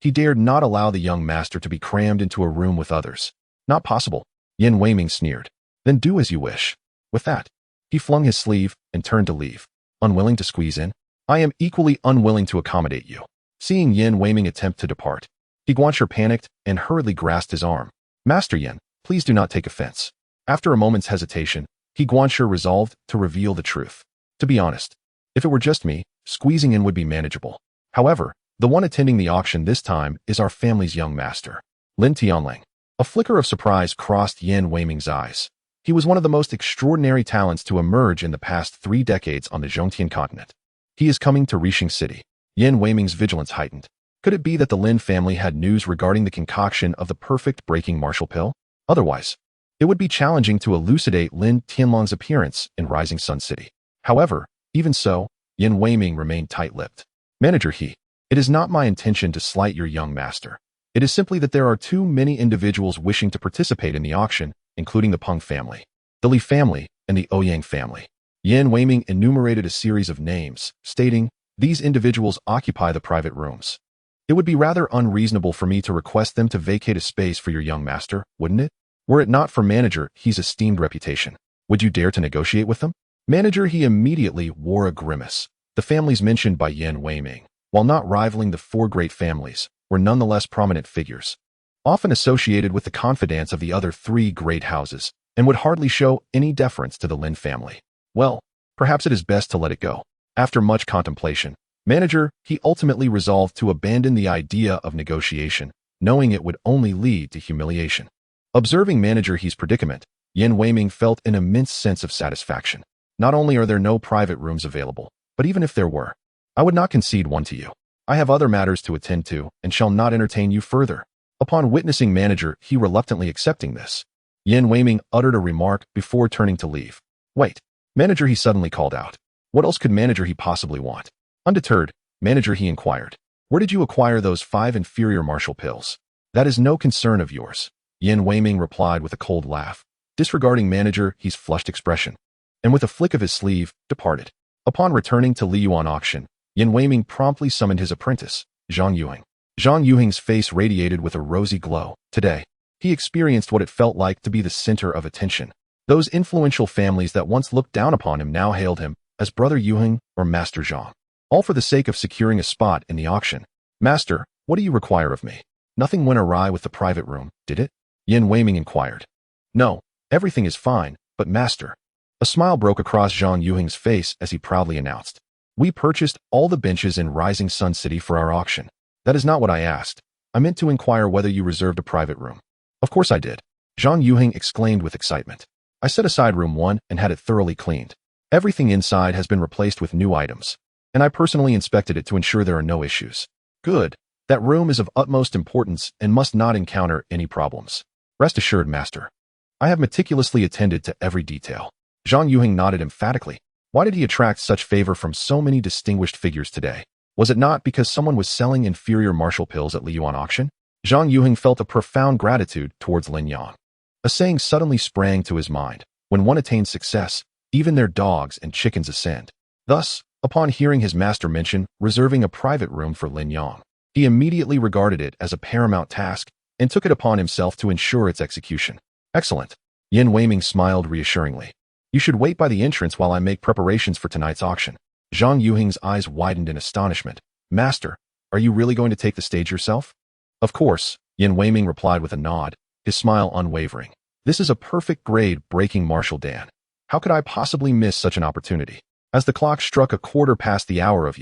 He dared not allow the young master to be crammed into a room with others. Not possible. Yin Weiming sneered. Then do as you wish. With that, he flung his sleeve and turned to leave. Unwilling to squeeze in? I am equally unwilling to accommodate you. Seeing Yin Weiming attempt to depart, He Guanxi panicked and hurriedly grasped his arm. Master Yin, please do not take offense. After a moment's hesitation, He Guanxi resolved to reveal the truth. To be honest, if it were just me, squeezing in would be manageable. However, the one attending the auction this time is our family's young master, Lin Tianling. A flicker of surprise crossed Yin Weiming's eyes. He was one of the most extraordinary talents to emerge in the past 3 decades on the Zhongtian continent. He is coming to Rixing City. Yin Weiming's vigilance heightened. Could it be that the Lin family had news regarding the concoction of the perfect breaking martial pill? Otherwise, it would be challenging to elucidate Lin Tianlong's appearance in Rising Sun City. However, even so, Yin Weiming remained tight-lipped. Manager it is not my intention to slight your young master. It is simply that there are too many individuals wishing to participate in the auction, including the Peng family, the Li family, and the Ouyang family. Yin Weiming enumerated a series of names, stating, these individuals occupy the private rooms. It would be rather unreasonable for me to request them to vacate a space for your young master, wouldn't it? Were it not for Manager He's esteemed reputation, would you dare to negotiate with them? Manager He immediately wore a grimace. The families mentioned by Yin Weiming, while not rivaling the 4 great families, were nonetheless prominent figures, often associated with the confidants of the other 3 great houses, and would hardly show any deference to the Lin family. Well, perhaps it is best to let it go. After much contemplation, Manager He ultimately resolved to abandon the idea of negotiation, knowing it would only lead to humiliation. Observing Manager He's predicament, Yin Weiming felt an immense sense of satisfaction. Not only are there no private rooms available, but even if there were, I would not concede one to you. I have other matters to attend to and shall not entertain you further. Upon witnessing Manager He reluctantly accepting this, Yin Weiming uttered a remark before turning to leave. Wait, Manager He suddenly called out. What else could Manager He possibly want? Undeterred, Manager He inquired. Where did you acquire those 5 inferior martial pills? That is no concern of yours. Yin Weiming replied with a cold laugh, disregarding Manager He's flushed expression, and with a flick of his sleeve, departed. Upon returning to Lin Yuan auction, Yin Weiming promptly summoned his apprentice, Zhang Yuheng. Zhang Yuheng's face radiated with a rosy glow. Today, he experienced what it felt like to be the center of attention. Those influential families that once looked down upon him now hailed him as Brother Yuheng or Master Zhang, all for the sake of securing a spot in the auction. Master, what do you require of me? Nothing went awry with the private room, did it? Yin Weiming inquired. No, everything is fine, but Master. A smile broke across Zhang Yuheng's face as he proudly announced. We purchased all the benches in Rising Sun City for our auction. That is not what I asked. I meant to inquire whether you reserved a private room. Of course I did. Zhang Yuheng exclaimed with excitement. I set aside room 1 and had it thoroughly cleaned. Everything inside has been replaced with new items, and I personally inspected it to ensure there are no issues. Good. That room is of utmost importance and must not encounter any problems. Rest assured, Master. I have meticulously attended to every detail. Zhang Yuheng nodded emphatically. Why did he attract such favor from so many distinguished figures today? Was it not because someone was selling inferior martial pills at Lin Yuan auction? Zhang Yuheng felt a profound gratitude towards Lin Yang. A saying suddenly sprang to his mind: when one attains success, even their dogs and chickens ascend. Thus, upon hearing his master mention reserving a private room for Lin Yang, he immediately regarded it as a paramount task and took it upon himself to ensure its execution. Excellent. Yin Weiming smiled reassuringly. You should wait by the entrance while I make preparations for tonight's auction. Zhang Yuheng's eyes widened in astonishment. Master, are you really going to take the stage yourself? Of course, Yin Weiming replied with a nod, his smile unwavering. This is a perfect grade-breaking martial Dan. How could I possibly miss such an opportunity? As the clock struck a quarter past the hour of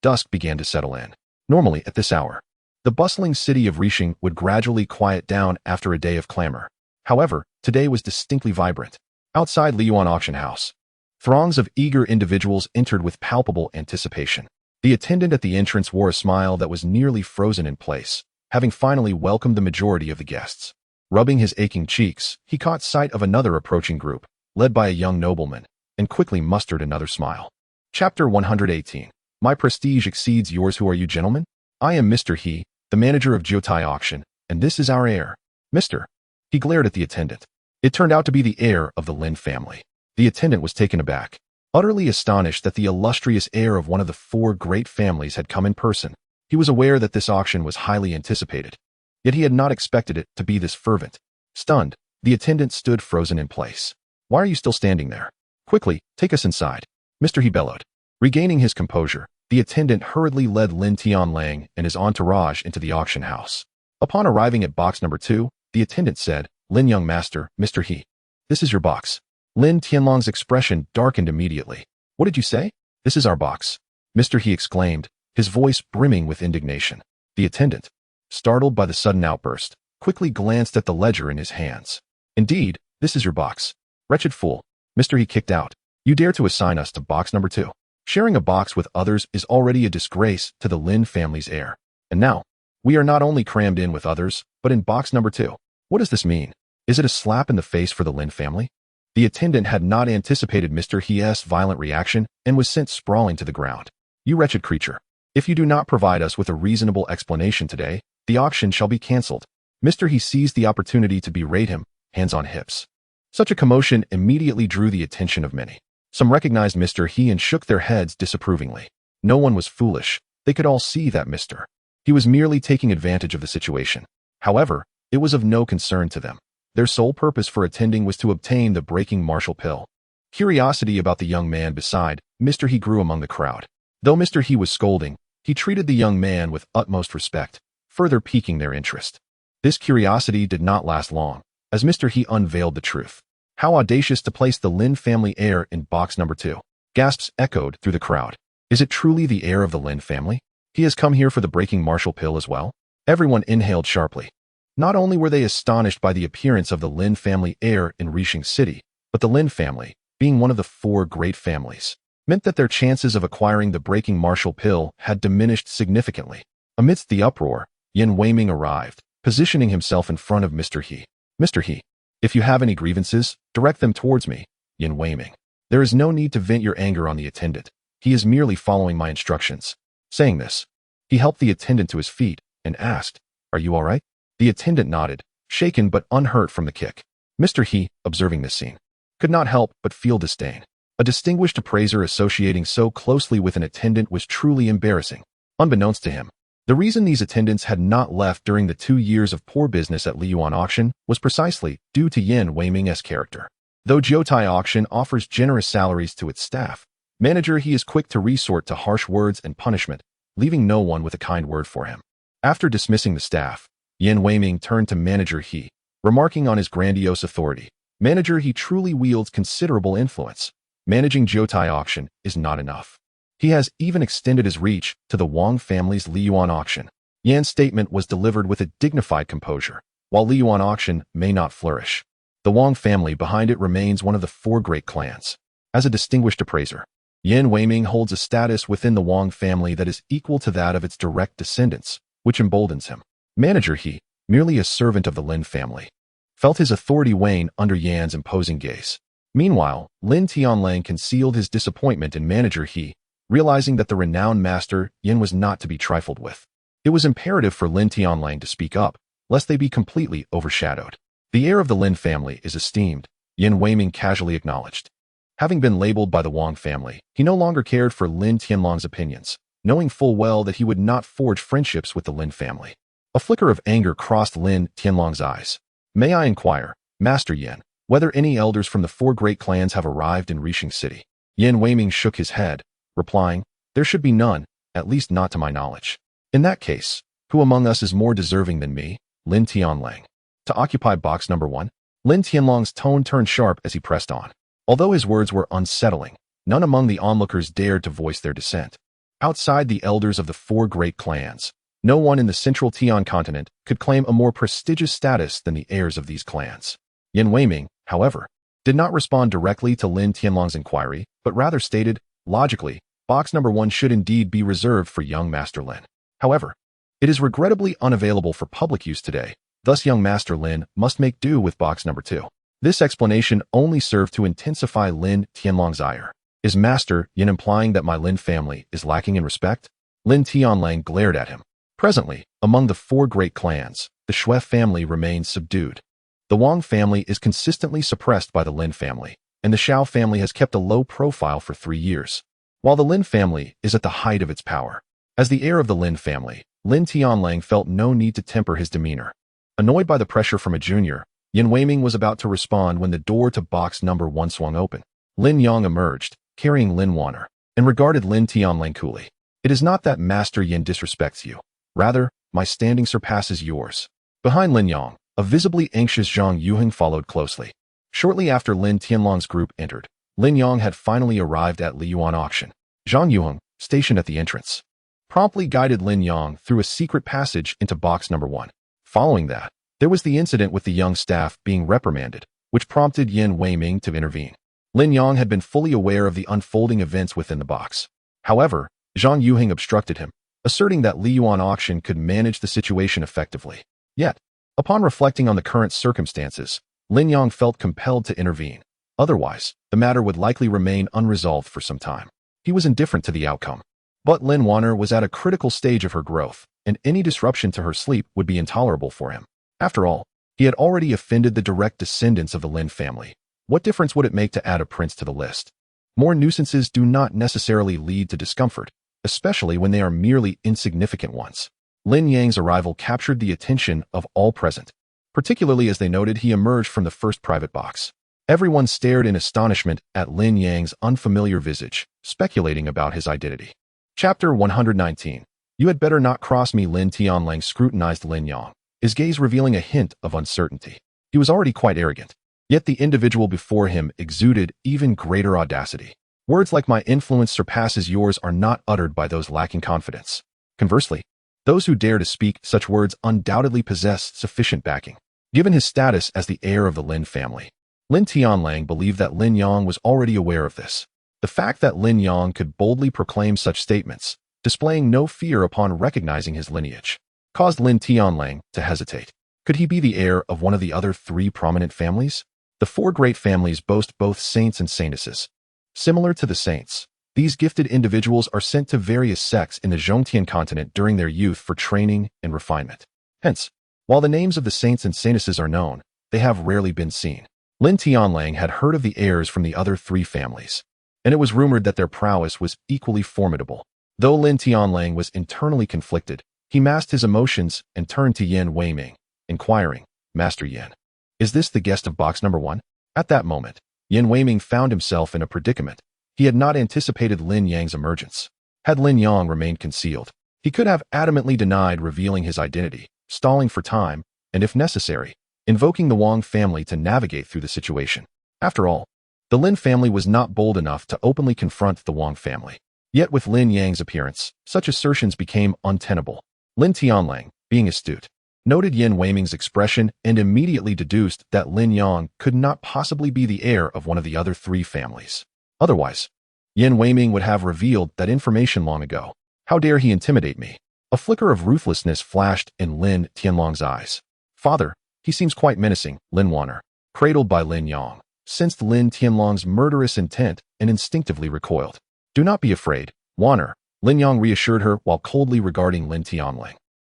dusk began to settle in. Normally, at this hour, the bustling city of Rixing would gradually quiet down after a day of clamor. However, today was distinctly vibrant. Outside Liyuan auction house, throngs of eager individuals entered with palpable anticipation. The attendant at the entrance wore a smile that was nearly frozen in place, having finally welcomed the majority of the guests. Rubbing his aching cheeks, he caught sight of another approaching group, led by a young nobleman, and quickly mustered another smile. Chapter 118. My prestige exceeds yours. Who are you, gentlemen? I am Mr. He, the manager of Jiotai Auction, and this is our heir. Mr. He glared at the attendant. It turned out to be the heir of the Lin family. The attendant was taken aback, utterly astonished that the illustrious heir of one of the four great families had come in person. He was aware that this auction was highly anticipated, yet he had not expected it to be this fervent. Stunned, the attendant stood frozen in place. Why are you still standing there? Quickly, take us inside. Mr. He bellowed. Regaining his composure, the attendant hurriedly led Lin Tianlang and his entourage into the auction house. Upon arriving at box number 2, the attendant said, Lin Young Master, Mr. He. This is your box. Lin Tianlang's expression darkened immediately. What did you say? This is our box. Mr. He exclaimed, his voice brimming with indignation. The attendant, startled by the sudden outburst, quickly glanced at the ledger in his hands. Indeed, this is your box. Wretched fool. Mr. He kicked out. You dare to assign us to box number 2. Sharing a box with others is already a disgrace to the Lin family's heir. And now, we are not only crammed in with others, but in box number 2. What does this mean? Is it a slap in the face for the Lin family? The attendant had not anticipated Mr. He's violent reaction and was sent sprawling to the ground. You wretched creature. If you do not provide us with a reasonable explanation today, the auction shall be cancelled. Mr. He seized the opportunity to berate him, hands on hips. Such a commotion immediately drew the attention of many. Some recognized Mr. He and shook their heads disapprovingly. No one was foolish. They could all see that Mr. He was merely taking advantage of the situation. However, it was of no concern to them. Their sole purpose for attending was to obtain the breaking martial pill. Curiosity about the young man beside Mr. He grew among the crowd. Though Mr. He was scolding, he treated the young man with utmost respect, further piquing their interest. This curiosity did not last long, as Mr. He unveiled the truth. How audacious to place the Lin family heir in box number 2. Gasps echoed through the crowd. Is it truly the heir of the Lin family? He has come here for the breaking martial pill as well? Everyone inhaled sharply. Not only were they astonished by the appearance of the Lin family heir in Rixing City, but the Lin family, being one of the 4 great families, meant that their chances of acquiring the breaking martial pill had diminished significantly. Amidst the uproar, Yin Weiming arrived, positioning himself in front of Mr. He. Mr. He, if you have any grievances, direct them towards me. Yin Weiming. There is no need to vent your anger on the attendant. He is merely following my instructions. Saying this, he helped the attendant to his feet and asked, Are you all right? The attendant nodded, shaken but unhurt from the kick. Mr. He, observing this scene, could not help but feel disdain. A distinguished appraiser associating so closely with an attendant was truly embarrassing. Unbeknownst to him, the reason these attendants had not left during the 2 years of poor business at Liyuan Auction was precisely due to Yin Weiming's character. Though Jiotai Auction offers generous salaries to its staff, manager He is quick to resort to harsh words and punishment, leaving no one with a kind word for him. After dismissing the staff, Yin Weiming turned to manager He, remarking on his grandiose authority. Manager He truly wields considerable influence. Managing Jiotai Auction is not enough. He has even extended his reach to the Wang family's Liyuan Auction. Yan's statement was delivered with a dignified composure. While Liyuan Auction may not flourish, the Wang family behind it remains one of the 4 great clans. As a distinguished appraiser, Yin Weiming holds a status within the Wang family that is equal to that of its direct descendants, which emboldens him. Manager He, merely a servant of the Lin family, felt his authority wane under Yan's imposing gaze. Meanwhile, Lin Tianlang concealed his disappointment in manager He, realizing that the renowned master Yin was not to be trifled with. It was imperative for Lin Tianlang to speak up, lest they be completely overshadowed. The heir of the Lin family is esteemed, Yin Weiming casually acknowledged. Having been labeled by the Wang family, he no longer cared for Lin Tianlong's opinions, knowing full well that he would not forge friendships with the Lin family. A flicker of anger crossed Lin Tianlong's eyes. May I inquire, Master Yin, whether any elders from the four great clans have arrived in Rixing City? Yin Weiming shook his head, replying, there should be none, at least not to my knowledge. In that case, who among us is more deserving than me, Lin Tianlang, to occupy box number 1? Lin Tianlong's tone turned sharp as he pressed on. Although his words were unsettling, none among the onlookers dared to voice their dissent. Outside the elders of the four great clans, no one in the central Tian continent could claim a more prestigious status than the heirs of these clans. Yin Weiming, however, did not respond directly to Lin Tianlong's inquiry, but rather stated, logically, box number 1 should indeed be reserved for young Master Lin. However, it is regrettably unavailable for public use today, thus young Master Lin must make do with box number 2. This explanation only served to intensify Lin Tianlong's ire. Is Master Yin implying that my Lin family is lacking in respect? Lin Tianlang glared at him. Presently, among the four great clans, the Shui family remains subdued. The Wang family is consistently suppressed by the Lin family, and the Xiao family has kept a low profile for 3 years, while the Lin family is at the height of its power. As the heir of the Lin family, Lin Tianlang felt no need to temper his demeanor. Annoyed by the pressure from a junior, Yin Weiming was about to respond when the door to box number 1 swung open. Lin Yang emerged, carrying Lin Wan'er, and regarded Lin Tianlang coolly. It is not that Master Yin disrespects you. Rather, my standing surpasses yours. Behind Lin Yang, a visibly anxious Zhang Yuheng followed closely. Shortly after Lin Tianlong's group entered, Lin Yang had finally arrived at Liyuan auction. Zhang Yuheng, stationed at the entrance, promptly guided Lin Yang through a secret passage into box number 1. Following that, there was the incident with the young staff being reprimanded, which prompted Yin Weiming to intervene. Lin Yang had been fully aware of the unfolding events within the box. However, Zhang Yuheng obstructed him, asserting that Liyuan auction could manage the situation effectively. Yet, upon reflecting on the current circumstances, Lin Yang felt compelled to intervene. Otherwise, the matter would likely remain unresolved for some time. He was indifferent to the outcome. But Lin Wan'er was at a critical stage of her growth, and any disruption to her sleep would be intolerable for him. After all, he had already offended the direct descendants of the Lin family. What difference would it make to add a prince to the list? More nuisances do not necessarily lead to discomfort, especially when they are merely insignificant ones. Lin Yang's arrival captured the attention of all present, particularly as they noted he emerged from the first private box. Everyone stared in astonishment at Lin Yang's unfamiliar visage, speculating about his identity. Chapter 119. You had better not cross me. Lin Tianlang scrutinized Lin Yang, his gaze revealing a hint of uncertainty. He was already quite arrogant, yet the individual before him exuded even greater audacity. Words like my influence surpasses yours are not uttered by those lacking confidence. Conversely, those who dare to speak such words undoubtedly possess sufficient backing. Given his status as the heir of the Lin family, Lin Tianlang believed that Lin Yang was already aware of this. The fact that Lin Yang could boldly proclaim such statements, displaying no fear upon recognizing his lineage, caused Lin Tianlang to hesitate. Could he be the heir of one of the other 3 prominent families? The 4 great families boast both saints and saintesses. Similar to the saints, these gifted individuals are sent to various sects in the Zhongtian continent during their youth for training and refinement. Hence, while the names of the saints and saintesses are known, they have rarely been seen. Lin Tianlang had heard of the heirs from the other 3 families, and it was rumored that their prowess was equally formidable. Though Lin Tianlang was internally conflicted, he masked his emotions and turned to Yin Weiming, inquiring, Master Yin, is this the guest of box number 1? At that moment, Yin Weiming found himself in a predicament. He had not anticipated Lin Yang's emergence. Had Lin Yang remained concealed, he could have adamantly denied revealing his identity, stalling for time, and if necessary, invoking the Wang family to navigate through the situation. After all, the Lin family was not bold enough to openly confront the Wang family. Yet with Lin Yang's appearance, such assertions became untenable. Lin Tianlang, being astute, noted Yin Weiming's expression and immediately deduced that Lin Yang could not possibly be the heir of one of the other 3 families. Otherwise, Yin Weiming would have revealed that information long ago. How dare he intimidate me? A flicker of ruthlessness flashed in Lin Tianlong's eyes. Father, he seems quite menacing. Lin Wan'er, cradled by Lin Yang, sensed Lin Tianlong's murderous intent and instinctively recoiled. Do not be afraid, Wan'er, Lin Yang reassured her while coldly regarding Lin Tianlang.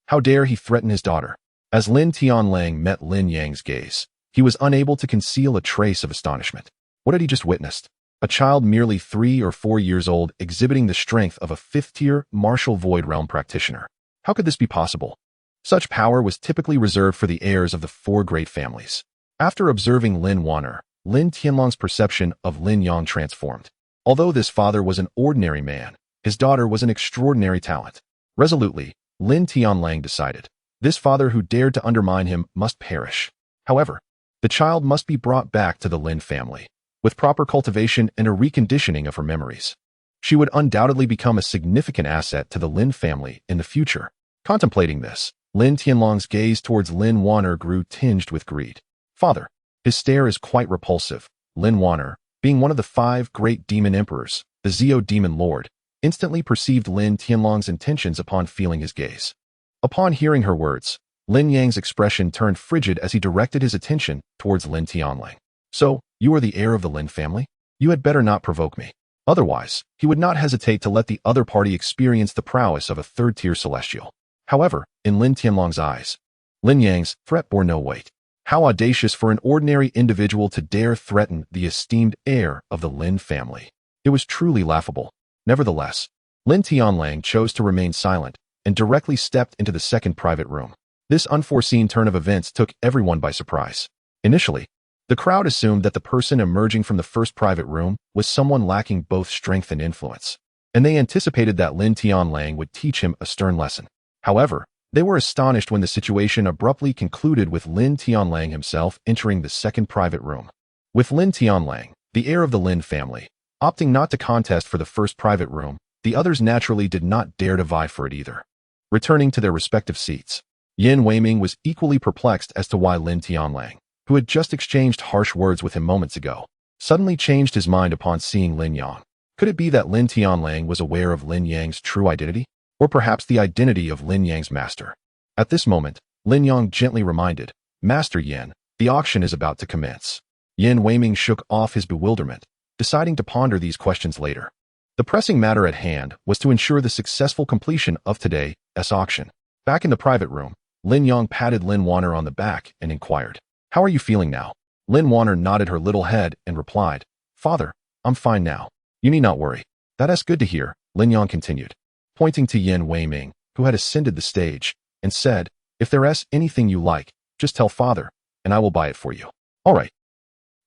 How dare he threaten his daughter? As Lin Tianlang met Lin Yang's gaze, he was unable to conceal a trace of astonishment. What had he just witnessed? A child merely 3 or 4 years old exhibiting the strength of a 5th-tier martial void realm practitioner. How could this be possible? Such power was typically reserved for the heirs of the 4 great families. After observing Lin Wan'er, Lin Tianlang's perception of Lin Yang transformed. Although this father was an ordinary man, his daughter was an extraordinary talent. Resolutely, Lin Tianlang decided, this father who dared to undermine him must perish. However, the child must be brought back to the Lin family, with proper cultivation and a reconditioning of her memories. She would undoubtedly become a significant asset to the Lin family in the future. Contemplating this, Lin Tianlang's gaze towards Lin Wan'er grew tinged with greed. Father. His stare is quite repulsive. Lin Wan'er, being one of the 5 great demon emperors, the Zio demon lord, instantly perceived Lin Tianlang's intentions upon feeling his gaze. Upon hearing her words, Lin Yang's expression turned frigid as he directed his attention towards Lin Tianlang. So, you are the heir of the Lin family? You had better not provoke me. Otherwise, he would not hesitate to let the other party experience the prowess of a 3rd-tier celestial. However, in Lin Tianlang's eyes, Lin Yang's threat bore no weight. How audacious for an ordinary individual to dare threaten the esteemed heir of the Lin family. It was truly laughable. Nevertheless, Lin Tianlang chose to remain silent and directly stepped into the 2nd private room. This unforeseen turn of events took everyone by surprise. Initially, the crowd assumed that the person emerging from the 1st private room was someone lacking both strength and influence, and they anticipated that Lin Tianlang would teach him a stern lesson. However, they were astonished when the situation abruptly concluded with Lin Tianlang himself entering the 2nd private room. With Lin Tianlang, the heir of the Lin family, opting not to contest for the 1st private room, the others naturally did not dare to vie for it either. Returning to their respective seats, Yin Weiming was equally perplexed as to why Lin Tianlang, who had just exchanged harsh words with him moments ago, suddenly changed his mind upon seeing Lin Yang. Could it be that Lin Tianlang was aware of Lin Yang's true identity? Or perhaps the identity of Lin Yang's master? At this moment, Lin Yang gently reminded, Master Yin, the auction is about to commence. Yin Weiming shook off his bewilderment, deciding to ponder these questions later. The pressing matter at hand was to ensure the successful completion of today's auction. Back in the private room, Lin Yang patted Lin Wan'er on the back and inquired, How are you feeling now? Lin Wan'er nodded her little head and replied, Father, I'm fine now. You need not worry. That's good to hear, Lin Yang continued, pointing to Yin Weiming, who had ascended the stage, and said, If there's anything you like, just tell Father, and I will buy it for you. All right.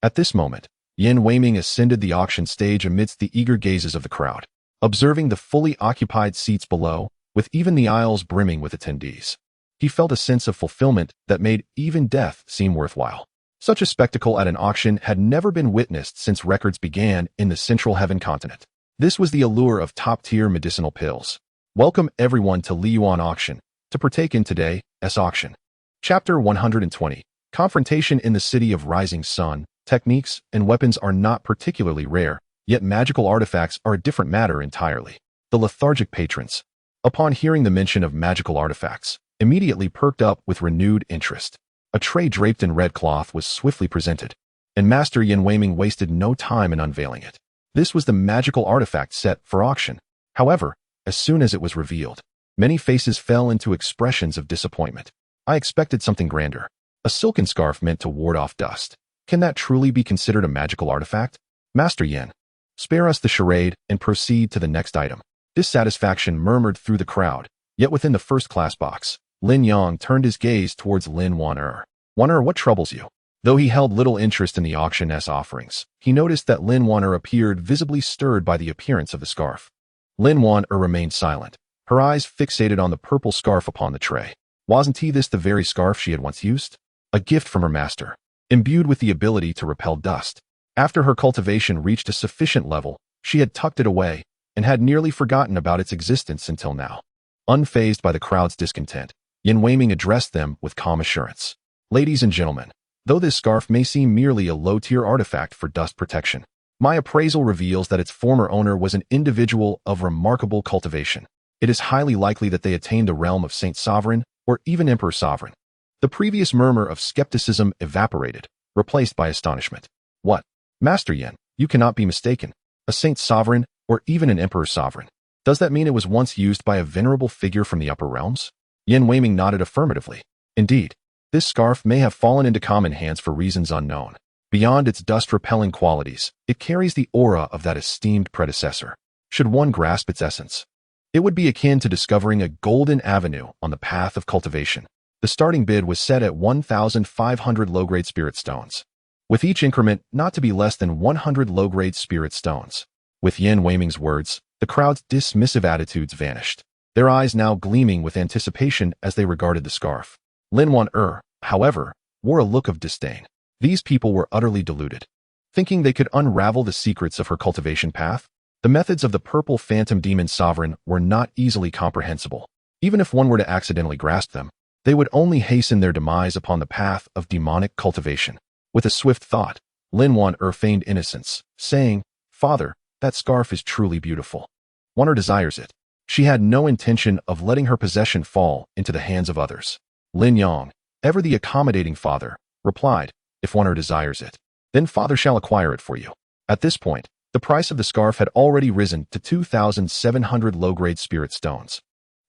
At this moment, Yin Weiming ascended the auction stage amidst the eager gazes of the crowd, observing the fully occupied seats below, with even the aisles brimming with attendees. He felt a sense of fulfillment that made even death seem worthwhile. Such a spectacle at an auction had never been witnessed since records began in the Central Heaven continent. This was the allure of top-tier medicinal pills. Welcome everyone to Liyuan Auction, to partake in today's auction. Chapter 120. Confrontation in the City of Rising Sun. Techniques and weapons are not particularly rare, yet magical artifacts are a different matter entirely. The lethargic patrons, upon hearing the mention of magical artifacts, immediately perked up with renewed interest. A tray draped in red cloth was swiftly presented, and Master Yin Weiming wasted no time in unveiling it. This was the magical artifact set for auction. However, as soon as it was revealed, many faces fell into expressions of disappointment. I expected something grander. A silken scarf meant to ward off dust. Can that truly be considered a magical artifact? Master Yin, spare us the charade and proceed to the next item. Dissatisfaction murmured through the crowd, yet within the first-class box, Lin Yang turned his gaze towards Lin Wan'er. Wan'er, what troubles you? Though he held little interest in the auction's offerings, he noticed that Lin Wan'er appeared visibly stirred by the appearance of the scarf. Lin Wan'er remained silent, her eyes fixated on the purple scarf upon the tray. Wasn't this the very scarf she had once used? A gift from her master, imbued with the ability to repel dust. After her cultivation reached a sufficient level, she had tucked it away and had nearly forgotten about its existence until now. Unfazed by the crowd's discontent, Yin Weiming addressed them with calm assurance. Ladies and gentlemen, though this scarf may seem merely a low-tier artifact for dust protection, my appraisal reveals that its former owner was an individual of remarkable cultivation. It is highly likely that they attained the realm of Saint Sovereign or even Emperor Sovereign. The previous murmur of skepticism evaporated, replaced by astonishment. What? Master Yin, you cannot be mistaken. A Saint Sovereign or even an Emperor Sovereign. Does that mean it was once used by a venerable figure from the upper realms? Yin Weiming nodded affirmatively. Indeed, this scarf may have fallen into common hands for reasons unknown. Beyond its dust-repelling qualities, it carries the aura of that esteemed predecessor. Should one grasp its essence, it would be akin to discovering a golden avenue on the path of cultivation. The starting bid was set at 1,500 low-grade spirit stones, with each increment not to be less than 100 low-grade spirit stones. With Lin Wan'er's words, the crowd's dismissive attitudes vanished, their eyes now gleaming with anticipation as they regarded the scarf. Lin Wan'er, however, wore a look of disdain. These people were utterly deluded. Thinking they could unravel the secrets of her cultivation path, the methods of the purple phantom demon sovereign were not easily comprehensible. Even if one were to accidentally grasp them, they would only hasten their demise upon the path of demonic cultivation. With a swift thought, Lin Wan'er feigned innocence, saying, "Father, that scarf is truly beautiful. Wan'er desires it." She had no intention of letting her possession fall into the hands of others. Lin Yang, ever the accommodating father, replied, "If Wan'er desires it, then father shall acquire it for you." At this point, the price of the scarf had already risen to 2,700 low-grade spirit stones,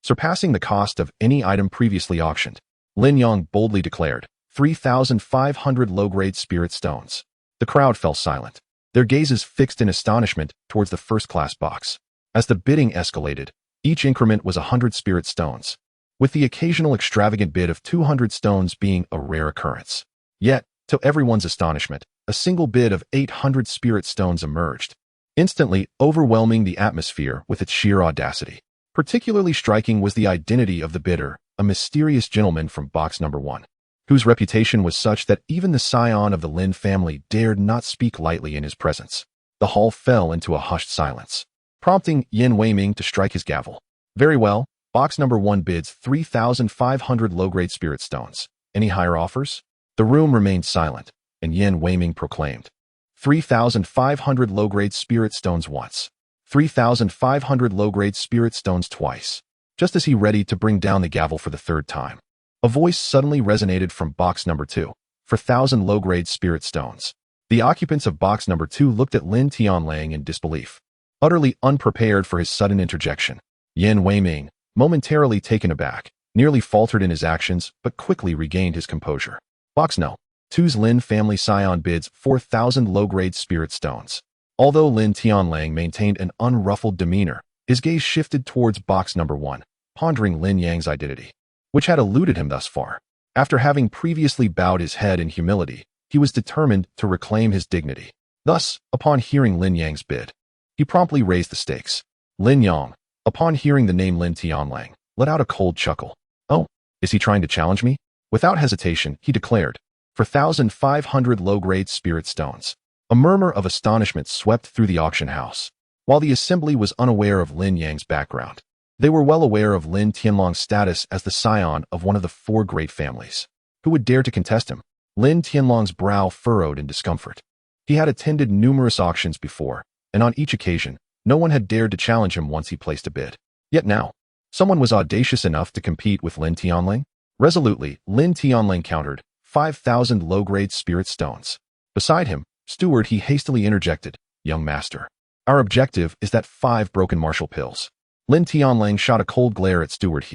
surpassing the cost of any item previously auctioned. Lin Yang boldly declared, 3,500 low-grade spirit stones. The crowd fell silent, their gazes fixed in astonishment towards the first-class box. As the bidding escalated, each increment was 100 spirit stones, with the occasional extravagant bid of 200 stones being a rare occurrence. Yet, to everyone's astonishment, a single bid of 800 spirit stones emerged, instantly overwhelming the atmosphere with its sheer audacity. Particularly striking was the identity of the bidder, a mysterious gentleman from box number 1, whose reputation was such that even the scion of the Lin family dared not speak lightly in his presence. The hall fell into a hushed silence, prompting Lin Wan'er to strike his gavel. "Very well, box number 1 bids 3,500 low-grade spirit stones. Any higher offers?" The room remained silent, and Lin Wan'er proclaimed, 3,500 low-grade spirit stones once, 3,500 low-grade spirit stones twice. Just as he ready to bring down the gavel for the third time, a voice suddenly resonated from box number 2, for 1,000 low-grade spirit stones. The occupants of box number 2 looked at Lin Tianlang in disbelief, utterly unprepared for his sudden interjection. Lin Wan'er, momentarily taken aback, nearly faltered in his actions but quickly regained his composure. Box No. 2's Lin family scion bids 4,000 low-grade spirit stones. Although Lin Tianlang maintained an unruffled demeanor, his gaze shifted towards box number 1, pondering Lin Yang's identity, which had eluded him thus far. After having previously bowed his head in humility, he was determined to reclaim his dignity. Thus, upon hearing Lin Yang's bid, he promptly raised the stakes. Lin Yang, upon hearing the name Lin Tianlang, let out a cold chuckle. "Oh, is he trying to challenge me?" Without hesitation, he declared, "For 1,500 low-grade spirit stones." A murmur of astonishment swept through the auction house. While the assembly was unaware of Lin Yang's background, they were well aware of Lin Tianlang's status as the scion of one of the 4 great families. Who would dare to contest him? Lin Tianlang's brow furrowed in discomfort. He had attended numerous auctions before, and on each occasion, no one had dared to challenge him once he placed a bid. Yet now, someone was audacious enough to compete with Lin Tianlang. Resolutely, Lin Tianlang countered, 5,000 low-grade spirit stones. Beside him, steward, he hastily interjected, "Young master, our objective is that 5 broken martial pills." Lin Tianlang shot a cold glare at steward.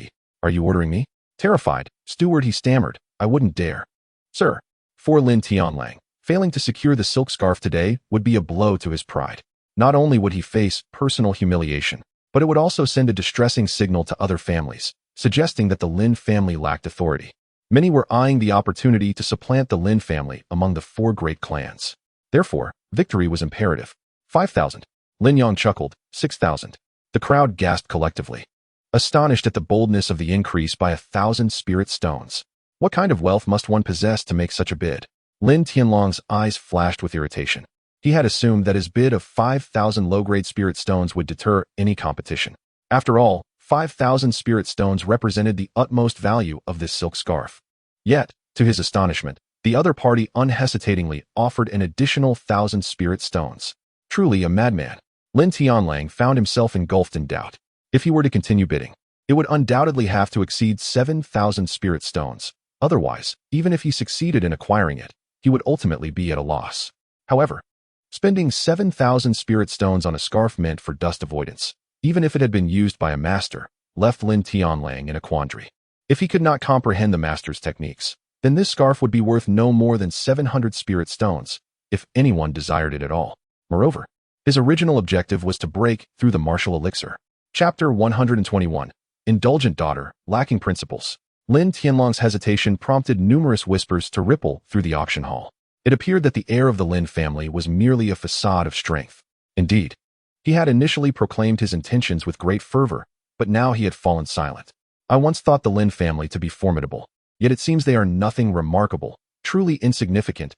"Are you ordering me?" Terrified, steward, he stammered, "I wouldn't dare." "Sir." For Lin Tianlang, failing to secure the silk scarf today would be a blow to his pride. Not only would he face personal humiliation, but it would also send a distressing signal to other families, suggesting that the Lin family lacked authority. Many were eyeing the opportunity to supplant the Lin family among the 4 great clans. Therefore, victory was imperative. 5,000. Lin Yang chuckled. 6,000. The crowd gasped collectively, astonished at the boldness of the increase by 1,000 spirit stones. What kind of wealth must one possess to make such a bid? Lin Tianlang's eyes flashed with irritation. He had assumed that his bid of 5,000 low-grade spirit stones would deter any competition. After all, 5,000 spirit stones represented the utmost value of this silk scarf. Yet, to his astonishment, the other party unhesitatingly offered an additional 1,000 spirit stones. Truly a madman. Lin Tianlang found himself engulfed in doubt. If he were to continue bidding, it would undoubtedly have to exceed 7,000 spirit stones. Otherwise, even if he succeeded in acquiring it, he would ultimately be at a loss. However, spending 7,000 spirit stones on a scarf meant for dust avoidance, even if it had been used by a master, left Lin Tianlang in a quandary. If he could not comprehend the master's techniques, then this scarf would be worth no more than 700 spirit stones, if anyone desired it at all. Moreover, his original objective was to break through the martial elixir. Chapter 121. Indulgent Daughter, Lacking Principles. Lin Tianlong's hesitation prompted numerous whispers to ripple through the auction hall. It appeared that the heir of the Lin family was merely a facade of strength. Indeed, he had initially proclaimed his intentions with great fervor, but now he had fallen silent. I once thought the Lin family to be formidable, yet it seems they are nothing remarkable, truly insignificant.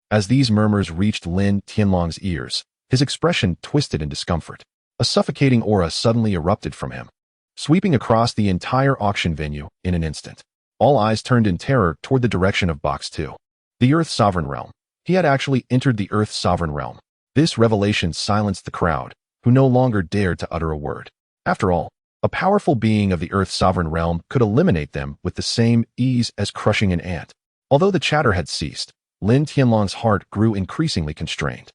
As these murmurs reached Lin Tianlong's ears, his expression twisted in discomfort. A suffocating aura suddenly erupted from him, sweeping across the entire auction venue in an instant. All eyes turned in terror toward the direction of Box 2. The Earth's sovereign realm. He had actually entered the Earth's sovereign realm. This revelation silenced the crowd, who no longer dared to utter a word. After all, a powerful being of the Earth's sovereign realm could eliminate them with the same ease as crushing an ant. Although the chatter had ceased, Lin Tianlong's heart grew increasingly constrained.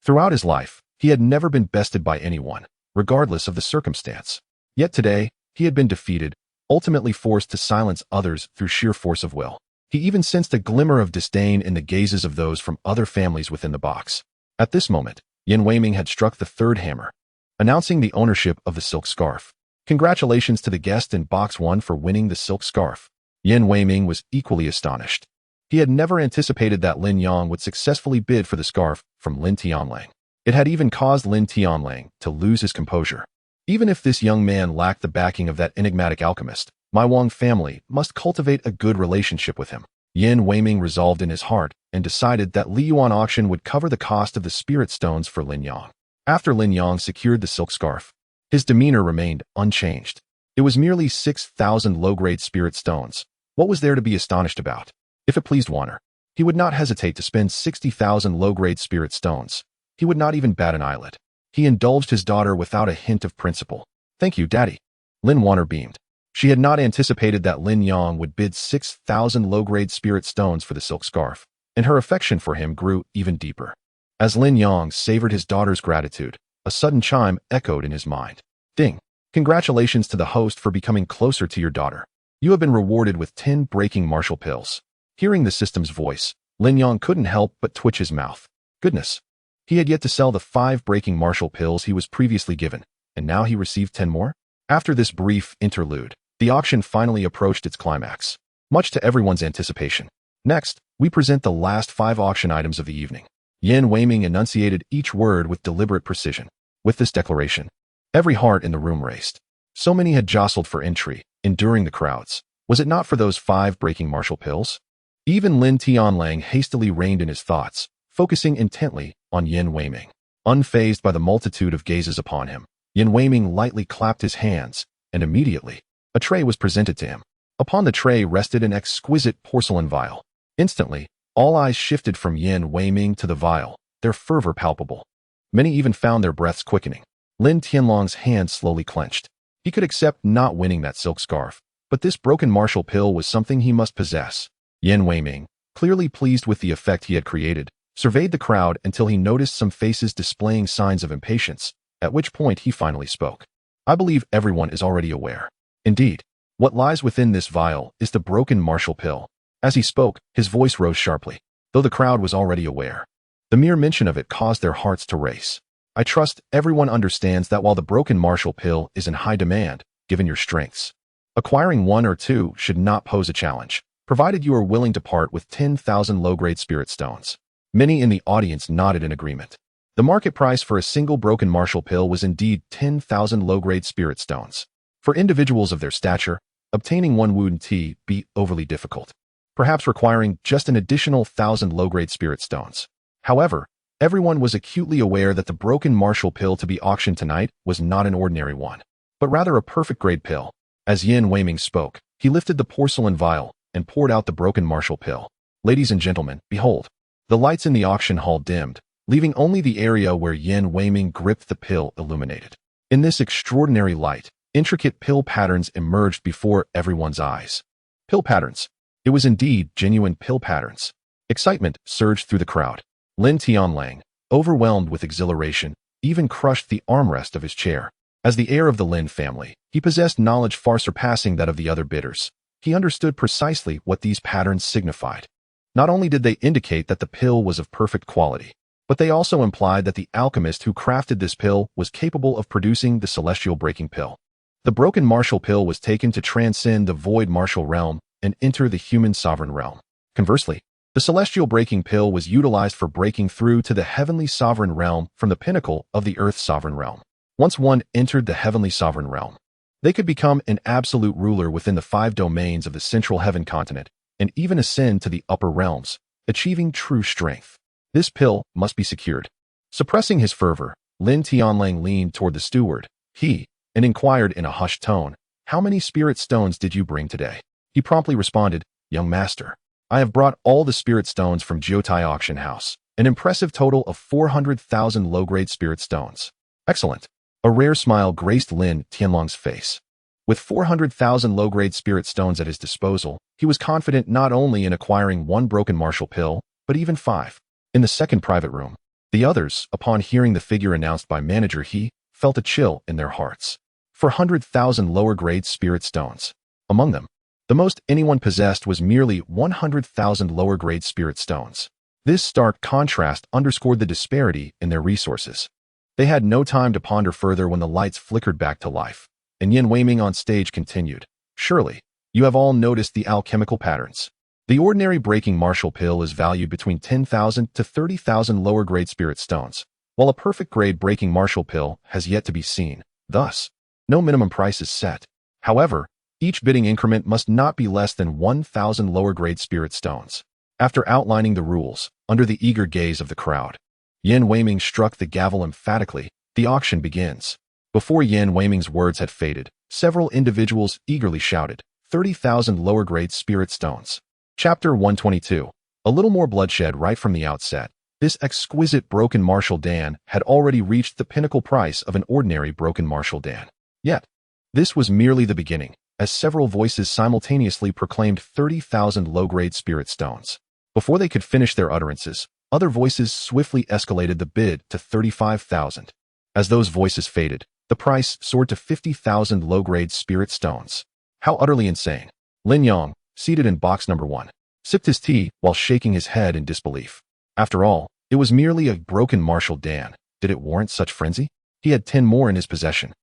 Throughout his life, he had never been bested by anyone, regardless of the circumstance. Yet today, he had been defeated, ultimately forced to silence others through sheer force of will. He even sensed a glimmer of disdain in the gazes of those from other families within the box. At this moment, Yin Weiming had struck the third hammer, announcing the ownership of the silk scarf. Congratulations to the guest in Box 1 for winning the silk scarf. Yin Weiming was equally astonished. He had never anticipated that Lin Yang would successfully bid for the scarf from Lin Tianlang. It had even caused Lin Tianlang to lose his composure. Even if this young man lacked the backing of that enigmatic alchemist, my Wang family must cultivate a good relationship with him. Yin Weiming resolved in his heart and decided that Li Yuan auction would cover the cost of the spirit stones for Lin Yang. After Lin Yang secured the silk scarf, his demeanor remained unchanged. It was merely 6,000 low-grade spirit stones. What was there to be astonished about? If it pleased Wan'er, he would not hesitate to spend 60,000 low-grade spirit stones. He would not even bat an eyelid. He indulged his daughter without a hint of principle. Thank you, Daddy. Lin Wan'er beamed. She had not anticipated that Lin Yang would bid 6,000 low-grade spirit stones for the silk scarf, and her affection for him grew even deeper. As Lin Yang savored his daughter's gratitude, a sudden chime echoed in his mind. Ding! Congratulations to the host for becoming closer to your daughter. You have been rewarded with 10 breaking martial pills. Hearing the system's voice, Lin Yang couldn't help but twitch his mouth. Goodness! He had yet to sell the 5 breaking martial pills he was previously given, and now he received 10 more? After this brief interlude, the auction finally approached its climax, much to everyone's anticipation. Next, we present the last 5 auction items of the evening. Yin Weiming enunciated each word with deliberate precision. With this declaration, every heart in the room raced. So many had jostled for entry, enduring the crowds. Was it not for those 5 breaking martial pills? Even Lin Tianlang hastily reined in his thoughts, focusing intently on Yin Weiming. Unfazed by the multitude of gazes upon him, Yin Weiming lightly clapped his hands, and immediately, a tray was presented to him. Upon the tray rested an exquisite porcelain vial. Instantly, all eyes shifted from Yin Weiming to the vial, their fervor palpable. Many even found their breaths quickening. Lin Tianlong's hand slowly clenched. He could accept not winning that silk scarf, but this broken martial pill was something he must possess. Yin Weiming, clearly pleased with the effect he had created, surveyed the crowd until he noticed some faces displaying signs of impatience, at which point he finally spoke. I believe everyone is already aware. Indeed, what lies within this vial is the broken martial pill. As he spoke, his voice rose sharply, though the crowd was already aware. The mere mention of it caused their hearts to race. I trust everyone understands that while the broken martial pill is in high demand, given your strengths, acquiring 1 or 2 should not pose a challenge, provided you are willing to part with 10,000 low-grade spirit stones. Many in the audience nodded in agreement. The market price for a single broken martial pill was indeed 10,000 low-grade spirit stones. For individuals of their stature, obtaining 1 wound tea be overly difficult, perhaps requiring just an additional 1,000 low-grade spirit stones. However, everyone was acutely aware that the broken martial pill to be auctioned tonight was not an ordinary one, but rather a perfect grade pill. As Yin Weiming spoke, he lifted the porcelain vial and poured out the broken martial pill. Ladies and gentlemen, behold. The lights in the auction hall dimmed, leaving only the area where Yin Weiming gripped the pill illuminated. In this extraordinary light, intricate pill patterns emerged before everyone's eyes. Pill patterns. It was indeed genuine pill patterns. Excitement surged through the crowd. Lin Tianlang, overwhelmed with exhilaration, even crushed the armrest of his chair. As the heir of the Lin family, he possessed knowledge far surpassing that of the other bidders. He understood precisely what these patterns signified. Not only did they indicate that the pill was of perfect quality, but they also implied that the alchemist who crafted this pill was capable of producing the celestial breaking pill. The broken martial pill was taken to transcend the void martial realm and enter the human sovereign realm. Conversely, the celestial breaking pill was utilized for breaking through to the heavenly sovereign realm from the pinnacle of the earth's sovereign realm. Once one entered the heavenly sovereign realm, they could become an absolute ruler within the 5 domains of the central heaven continent and even ascend to the upper realms, achieving true strength. This pill must be secured. Suppressing his fervor, Lin Tianlang leaned toward the steward, and inquired in a hushed tone, "How many spirit stones did you bring today?" He promptly responded, "Young master, I have brought all the spirit stones from Jiotai Auction House, an impressive total of 400,000 low-grade spirit stones." "Excellent." A rare smile graced Lin Tianlang's face. With 400,000 low-grade spirit stones at his disposal, he was confident not only in acquiring 1 broken martial pill, but even 5. In the second private room, the others, upon hearing the figure announced by manager He, felt a chill in their hearts. 400,000 lower-grade spirit stones. Among them, the most anyone possessed was merely 100,000 lower-grade spirit stones. This stark contrast underscored the disparity in their resources. They had no time to ponder further when the lights flickered back to life, and Yin Weiming on stage continued, "Surely, you have all noticed the alchemical patterns. The ordinary breaking martial pill is valued between 10,000 to 30,000 lower-grade spirit stones, while a perfect-grade breaking martial pill has yet to be seen. Thus, no minimum price is set. However, each bidding increment must not be less than 1,000 lower-grade spirit stones." After outlining the rules, under the eager gaze of the crowd, Yin Weiming struck the gavel emphatically. "The auction begins." Before Yin Weiming's words had faded, several individuals eagerly shouted, 30,000 lower-grade spirit stones. Chapter 122. A little more bloodshed right from the outset. This exquisite broken martial dan had already reached the pinnacle price of an ordinary broken martial dan. Yet, this was merely the beginning, as several voices simultaneously proclaimed 30,000 low-grade spirit stones. Before they could finish their utterances, other voices swiftly escalated the bid to 35,000. As those voices faded, the price soared to 50,000 low-grade spirit stones. How utterly insane. Lin Yang, seated in box number 1, sipped his tea while shaking his head in disbelief. After all, it was merely a broken martial dan. Did it warrant such frenzy? He had 10 more in his possession.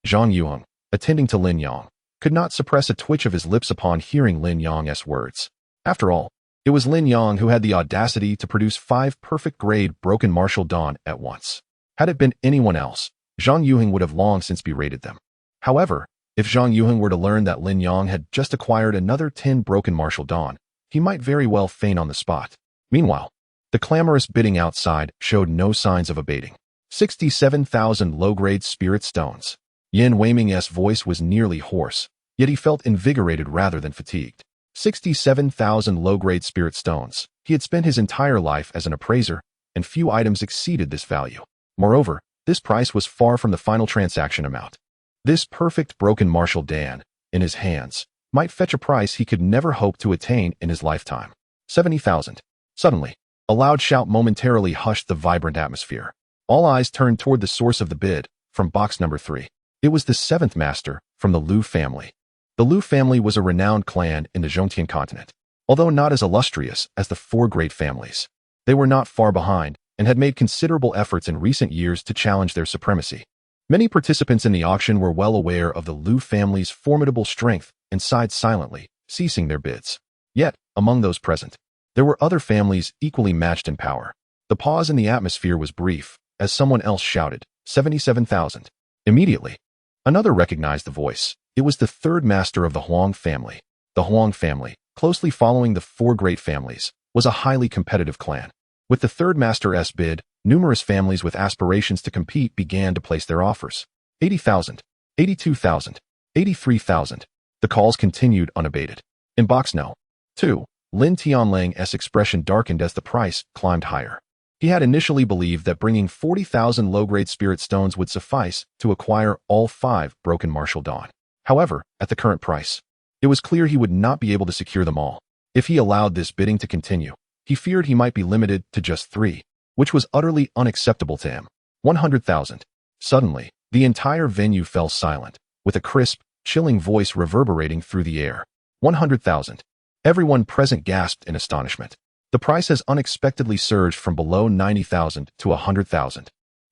Zhang Yuheng, attending to Lin Yang, could not suppress a twitch of his lips upon hearing Lin Yang's words. After all, it was Lin Yang who had the audacity to produce 5 perfect-grade broken martial dan at once. Had it been anyone else, Zhang Yuheng would have long since berated them. However, if Zhang Yuheng were to learn that Lin Yang had just acquired another 10 broken martial dan, he might very well faint on the spot. Meanwhile, the clamorous bidding outside showed no signs of abating. 67,000 low-grade spirit stones. Yin Weiming's voice was nearly hoarse, yet he felt invigorated rather than fatigued. 67,000 low-grade spirit stones. He had spent his entire life as an appraiser, and few items exceeded this value. Moreover, this price was far from the final transaction amount. This perfect broken martial dan, in his hands, might fetch a price he could never hope to attain in his lifetime. 70,000. Suddenly, a loud shout momentarily hushed the vibrant atmosphere. All eyes turned toward the source of the bid, from box number 3. It was the 7th master, from the Liu family. The Liu family was a renowned clan in the Zhongtian continent. Although not as illustrious as the 4 great families, they were not far behind and had made considerable efforts in recent years to challenge their supremacy. Many participants in the auction were well aware of the Liu family's formidable strength and sighed silently, ceasing their bids. Yet, among those present, there were other families equally matched in power. The pause in the atmosphere was brief, as someone else shouted, 77,000. Immediately, another recognized the voice. It was the 3rd master of the Huang family. The Huang family, closely following the 4 great families, was a highly competitive clan. With the 3rd master's bid, numerous families with aspirations to compete began to place their offers. 80,000, 82,000, 83,000. The calls continued unabated. In box no. 2, Lin Tianlang's expression darkened as the price climbed higher. He had initially believed that bringing 40,000 low-grade spirit stones would suffice to acquire all 5 broken martial dan. However, at the current price, it was clear he would not be able to secure them all. If he allowed this bidding to continue, he feared he might be limited to just 3, which was utterly unacceptable to him. 100,000. Suddenly, The entire venue fell silent, with a crisp, chilling voice reverberating through the air. 100,000. Everyone present gasped in astonishment. The price has unexpectedly surged from below 90,000 to 100,000.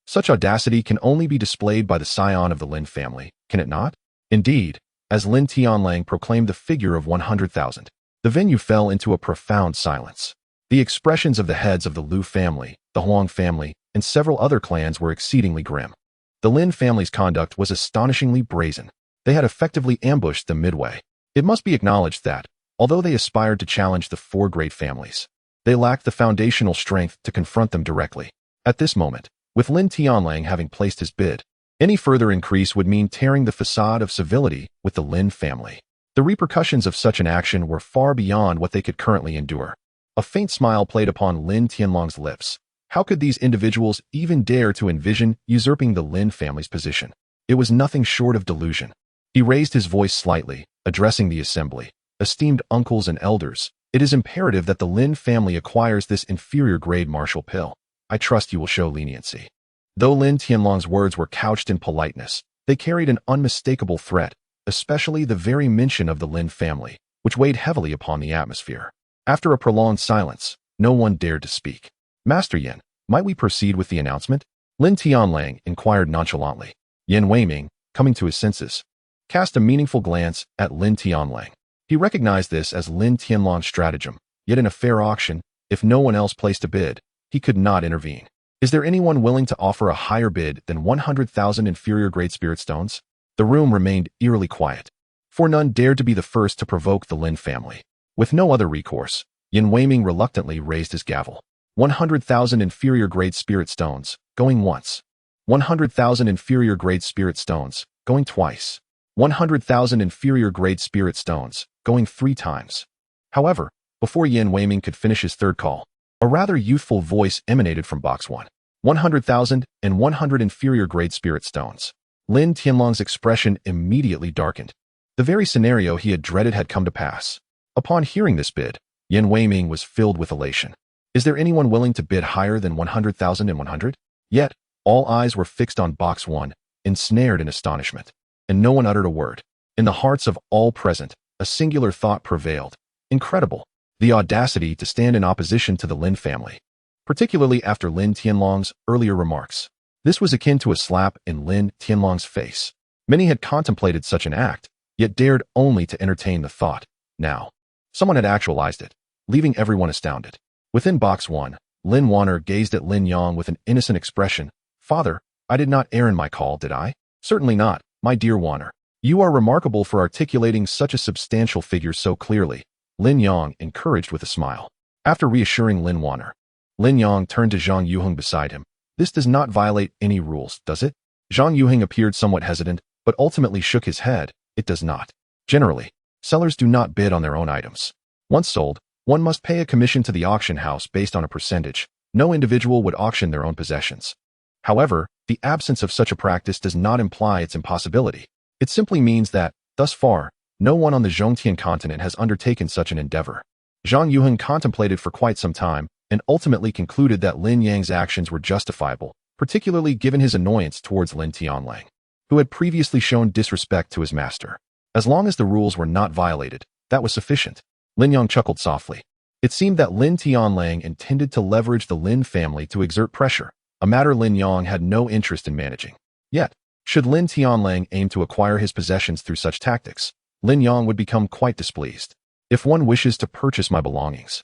Such audacity can only be displayed by the scion of the Lin family, can it not? Indeed, as Lin Tianlang proclaimed the figure of 100,000, the venue fell into a profound silence. The expressions of the heads of the Liu family, the Huang family, and several other clans were exceedingly grim. The Lin family's conduct was astonishingly brazen. They had effectively ambushed them midway. It must be acknowledged that, although they aspired to challenge the four great families, they lacked the foundational strength to confront them directly. At this moment, with Lin Tianlang having placed his bid, any further increase would mean tearing the facade of civility with the Lin family. The repercussions of such an action were far beyond what they could currently endure. A faint smile played upon Lin Tianlang's lips. How could these individuals even dare to envision usurping the Lin family's position? It was nothing short of delusion. He raised his voice slightly, addressing the assembly. Esteemed uncles and elders, it is imperative that the Lin family acquires this inferior-grade martial pill. I trust you will show leniency. Though Lin Tianlang's words were couched in politeness, they carried an unmistakable threat, especially the very mention of the Lin family, which weighed heavily upon the atmosphere. After a prolonged silence, no one dared to speak. Master Yin, might we proceed with the announcement? Lin Tianlang inquired nonchalantly. Yin Weiming, coming to his senses, cast a meaningful glance at Lin Tianlang. He recognized this as Lin Tianlang's stratagem, yet in a fair auction, if no one else placed a bid, he could not intervene. Is there anyone willing to offer a higher bid than 100,000 inferior-grade spirit stones? The room remained eerily quiet, for none dared to be the first to provoke the Lin family. With no other recourse, Yin Weiming reluctantly raised his gavel. 100,000 inferior-grade spirit stones, going once. 100,000 inferior-grade spirit stones, going twice. 100,000 inferior-grade spirit stones, going 3 times. However, before Yin Weiming could finish his third call, a rather youthful voice emanated from box 1. 100,000 and 100 inferior-grade spirit stones. Lin Tianlang's expression immediately darkened. The very scenario he had dreaded had come to pass. Upon hearing this bid, Yin Weiming was filled with elation. Is there anyone willing to bid higher than 100,000 and 100? Yet, all eyes were fixed on box 1, ensnared in astonishment, and no one uttered a word. In the hearts of all present, a singular thought prevailed. Incredible. The audacity to stand in opposition to the Lin family, particularly after Lin Tianlang's earlier remarks. This was akin to a slap in Lin Tianlang's face. Many had contemplated such an act, yet dared only to entertain the thought. Now, someone had actualized it, leaving everyone astounded. Within box 1, Lin Wan'er gazed at Lin Yang with an innocent expression. Father, I did not err in my call, did I? Certainly not, my dear Wan'er. You are remarkable for articulating such a substantial figure so clearly. Lin Yang encouraged with a smile. After reassuring Lin Wan'er, Lin Yang turned to Zhang Yuheng beside him. This does not violate any rules, does it? Zhang Yuheng appeared somewhat hesitant, but ultimately shook his head. It does not. Generally, sellers do not bid on their own items. Once sold, one must pay a commission to the auction house based on a percentage. No individual would auction their own possessions. However, the absence of such a practice does not imply its impossibility. It simply means that, thus far, no one on the Zhongtian continent has undertaken such an endeavor. Zhang Yuheng contemplated for quite some time and ultimately concluded that Lin Yang's actions were justifiable, particularly given his annoyance towards Lin Tianlang, who had previously shown disrespect to his master. As long as the rules were not violated, that was sufficient. Lin Yang chuckled softly. It seemed that Lin Tianlang intended to leverage the Lin family to exert pressure, a matter Lin Yang had no interest in managing. Yet, should Lin Tianlang aim to acquire his possessions through such tactics, Lin Yang would become quite displeased. If one wishes to purchase my belongings,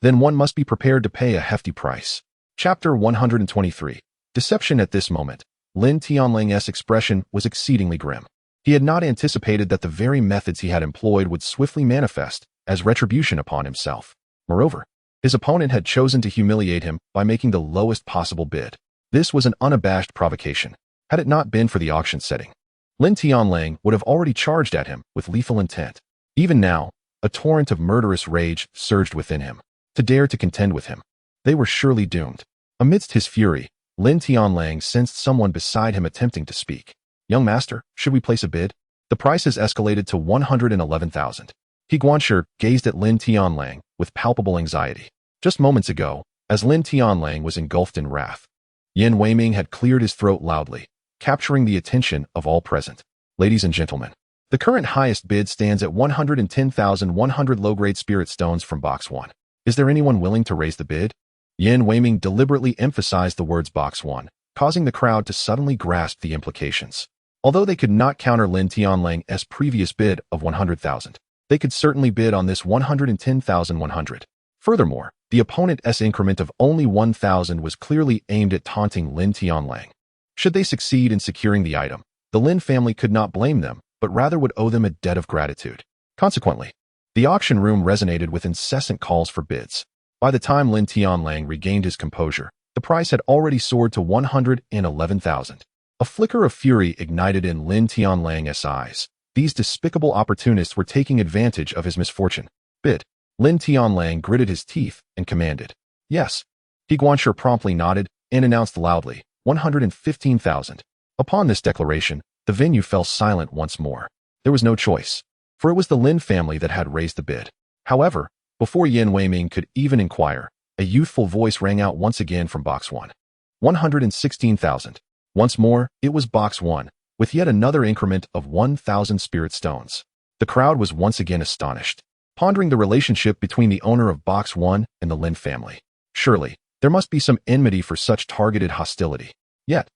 then one must be prepared to pay a hefty price. Chapter 123. Deception. At this moment, Lin Tianlang's expression was exceedingly grim. He had not anticipated that the very methods he had employed would swiftly manifest as retribution upon himself. Moreover, his opponent had chosen to humiliate him by making the lowest possible bid. This was an unabashed provocation. Had it not been for the auction setting, Lin Tianlang would have already charged at him with lethal intent. Even now, a torrent of murderous rage surged within him. To dare to contend with him, they were surely doomed. Amidst his fury, Lin Tianlang sensed someone beside him attempting to speak. Young master, should we place a bid? The price has escalated to 111,000. He Guanshi gazed at Lin Tianlang with palpable anxiety. Just moments ago, as Lin Tianlang was engulfed in wrath, Yin Weiming had cleared his throat loudly. capturing the attention of all present. Ladies and gentlemen, the current highest bid stands at 110,100 low-grade spirit stones from Box 1. Is there anyone willing to raise the bid? Lin Wan'er deliberately emphasized the words Box 1, causing the crowd to suddenly grasp the implications. Although they could not counter Lin Tianlang's previous bid of 100,000, they could certainly bid on this 110,100. Furthermore, the opponent's increment of only 1,000 was clearly aimed at taunting Lin Tianlang. Should they succeed in securing the item, the Lin family could not blame them, but rather would owe them a debt of gratitude. Consequently, the auction room resonated with incessant calls for bids. By the time Lin Tianlang regained his composure, the price had already soared to 111,000. A flicker of fury ignited in Lin Tianlang's eyes. These despicable opportunists were taking advantage of his misfortune. Bid. Lin Tianlang gritted his teeth and commanded. Yes. He Guanxi promptly nodded and announced loudly, 115,000. Upon this declaration, the venue fell silent once more. There was no choice, for it was the Lin family that had raised the bid. However, before Lin Wan'er could even inquire, a youthful voice rang out once again from Box 1. 116,000. Once more, it was Box 1, with yet another increment of 1,000 spirit stones. The crowd was once again astonished, pondering the relationship between the owner of Box 1 and the Lin family. Surely, there must be some enmity for such targeted hostility. Yet,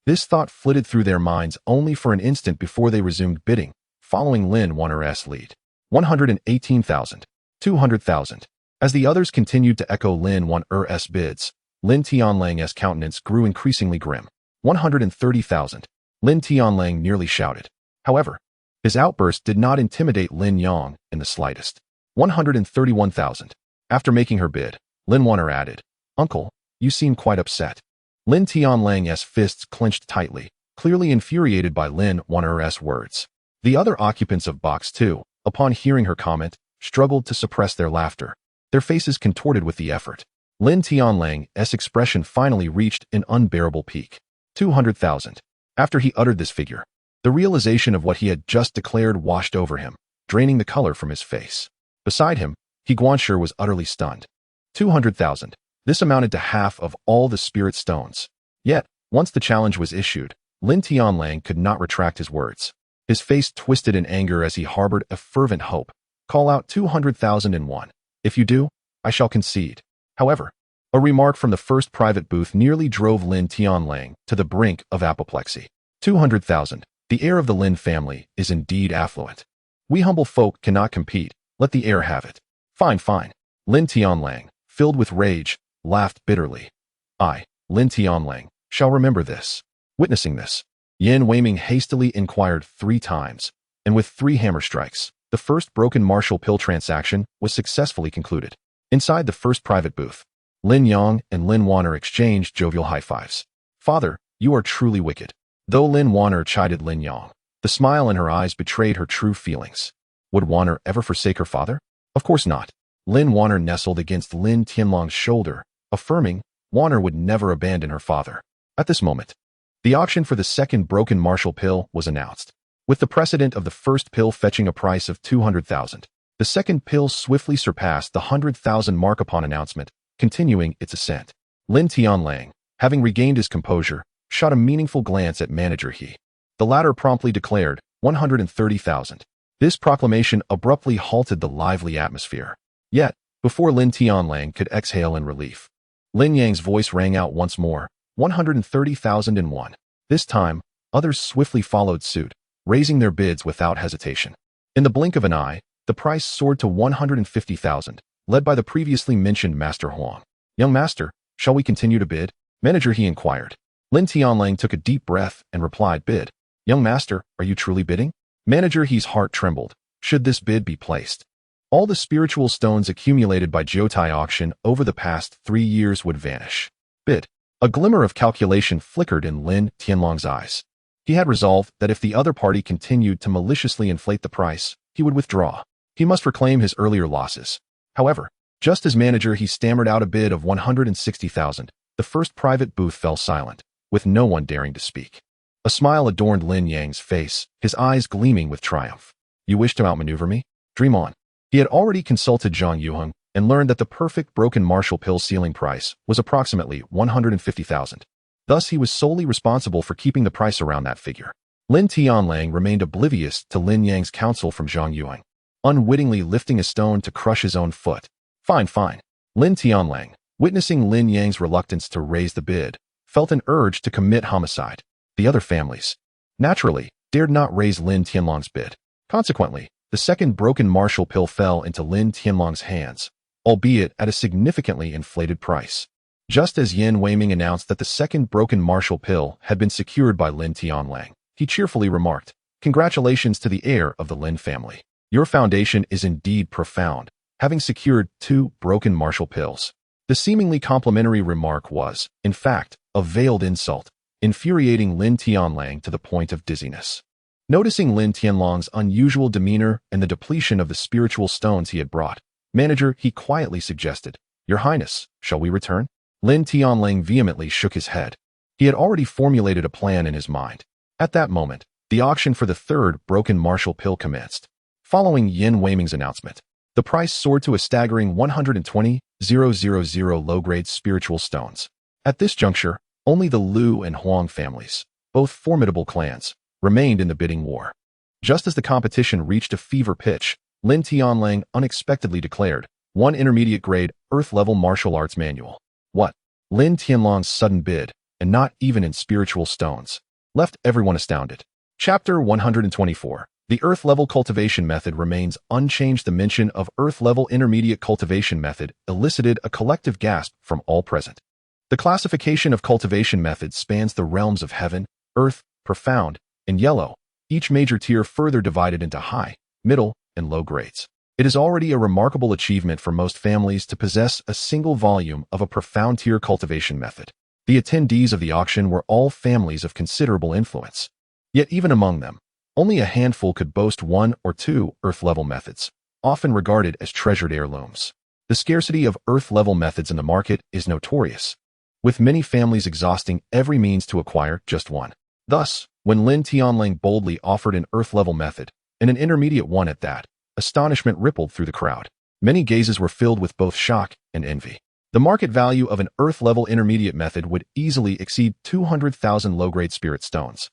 this thought flitted through their minds only for an instant before they resumed bidding, following Lin Wan'er's lead. 118,000. 200,000. As the others continued to echo Lin Wan'er's bids, Lin Tianlang's countenance grew increasingly grim. 130,000. Lin Tianlang nearly shouted. However, his outburst did not intimidate Lin Yang in the slightest. 131,000. After making her bid, Lin Wan'er added, Uncle, you seem quite upset. Lin Tianlang's fists clenched tightly, clearly infuriated by Lin Wan'er's words. The other occupants of Box 2, upon hearing her comment, struggled to suppress their laughter. Their faces contorted with the effort. Lin Tianlang's expression finally reached an unbearable peak. 200,000. After he uttered this figure, the realization of what he had just declared washed over him, draining the color from his face. Beside him, He Guanxi was utterly stunned. 200,000. This amounted to half of all the spirit stones. Yet, once the challenge was issued, Lin Tianlang could not retract his words. His face twisted in anger as he harbored a fervent hope. Call out 200,001. If you do, I shall concede. However, a remark from the first private booth nearly drove Lin Tianlang to the brink of apoplexy. 200,000. The heir of the Lin family is indeed affluent. We humble folk cannot compete. Let the heir have it. Fine, fine. Lin Tianlang, filled with rage, laughed bitterly. I, Lin Tianlang, shall remember this. Witnessing this, Lin Wan'er hastily inquired 3 times, and with 3 hammer strikes, the first broken martial pill transaction was successfully concluded. Inside the first private booth, Lin Yang and Lin Wan'er exchanged jovial high-fives. Father, you are truly wicked. Though Lin Wan'er chided Lin Yang, the smile in her eyes betrayed her true feelings. Would Wan'er ever forsake her father? Of course not. Lin Wan'er nestled against Lin Tianlang's shoulder, affirming Wan'er would never abandon her father. At this moment, the auction for the second broken martial pill was announced. With the precedent of the first pill fetching a price of 200,000, the second pill swiftly surpassed the 100,000 mark upon announcement, continuing its ascent. Lin Tianlang, having regained his composure, shot a meaningful glance at manager He. The latter promptly declared 130,000. This proclamation abruptly halted the lively atmosphere. Yet, before Lin Tianlang could exhale in relief, Lin Yang's voice rang out once more, 130,001. This time, others swiftly followed suit, raising their bids without hesitation. In the blink of an eye, the price soared to 150,000, led by the previously mentioned Master Huang. Young master, shall we continue to bid? Manager He inquired. Lin Tianlang took a deep breath and replied, bid. Young master, are you truly bidding? Manager He's heart trembled. Should this bid be placed? All the spiritual stones accumulated by Jiotai auction over the past 3 years would vanish. Bid. A glimmer of calculation flickered in Lin Tianlang's eyes. He had resolved that if the other party continued to maliciously inflate the price, he would withdraw. He must reclaim his earlier losses. However, just as manager He stammered out a bid of 160,000, the first private booth fell silent, with no one daring to speak. A smile adorned Lin Yang's face, his eyes gleaming with triumph. You wish to outmaneuver me? Dream on. He had already consulted Zhang Yuheng and learned that the perfect broken martial pill ceiling price was approximately 150,000. Thus, he was solely responsible for keeping the price around that figure. Lin Tianlang remained oblivious to Lin Yang's counsel from Zhang Yuang, unwittingly lifting a stone to crush his own foot. Fine, fine. Lin Tianlang, witnessing Lin Yang's reluctance to raise the bid, felt an urge to commit homicide. The other families, naturally, dared not raise Lin Tianlang's bid. Consequently, the second broken martial pill fell into Lin Tianlang's hands, albeit at a significantly inflated price. Just as Yin Weiming announced that the second broken martial pill had been secured by Lin Tianlang, he cheerfully remarked, "Congratulations to the heir of the Lin family. Your foundation is indeed profound, having secured 2 broken martial pills." The seemingly complimentary remark was, in fact, a veiled insult, infuriating Lin Tianlang to the point of dizziness. Noticing Lin Tianlang's unusual demeanor and the depletion of the spiritual stones he had brought, manager, he quietly suggested, "Your Highness, shall we return?" Lin Tianlang vehemently shook his head. He had already formulated a plan in his mind. At that moment, the auction for the third broken martial pill commenced. Following Yin Weiming's announcement, the price soared to a staggering 120,000 low-grade spiritual stones. At this juncture, only the Liu and Huang families, both formidable clans, remained in the bidding war. Just as the competition reached a fever pitch, Lin Tianlang unexpectedly declared, "1 intermediate-grade, Earth-level martial arts manual." What? Lin Tianlang's sudden bid, and not even in spiritual stones, left everyone astounded. Chapter 124. The Earth-level cultivation method remains unchanged. The mention of Earth-level intermediate cultivation method elicited a collective gasp from all present. The classification of cultivation methods spans the realms of heaven, earth, profound, and yellow, each major tier further divided into high, middle, and low grades. It is already a remarkable achievement for most families to possess a single volume of a profound tier cultivation method. The attendees of the auction were all families of considerable influence. Yet even among them, only a handful could boast 1 or 2 Earth-level methods, often regarded as treasured heirlooms. The scarcity of Earth-level methods in the market is notorious, with many families exhausting every means to acquire just one. Thus, when Lin Tianlang boldly offered an Earth-level method, and an intermediate one at that, astonishment rippled through the crowd. Many gazes were filled with both shock and envy. The market value of an Earth-level intermediate method would easily exceed 200,000 low-grade spirit stones,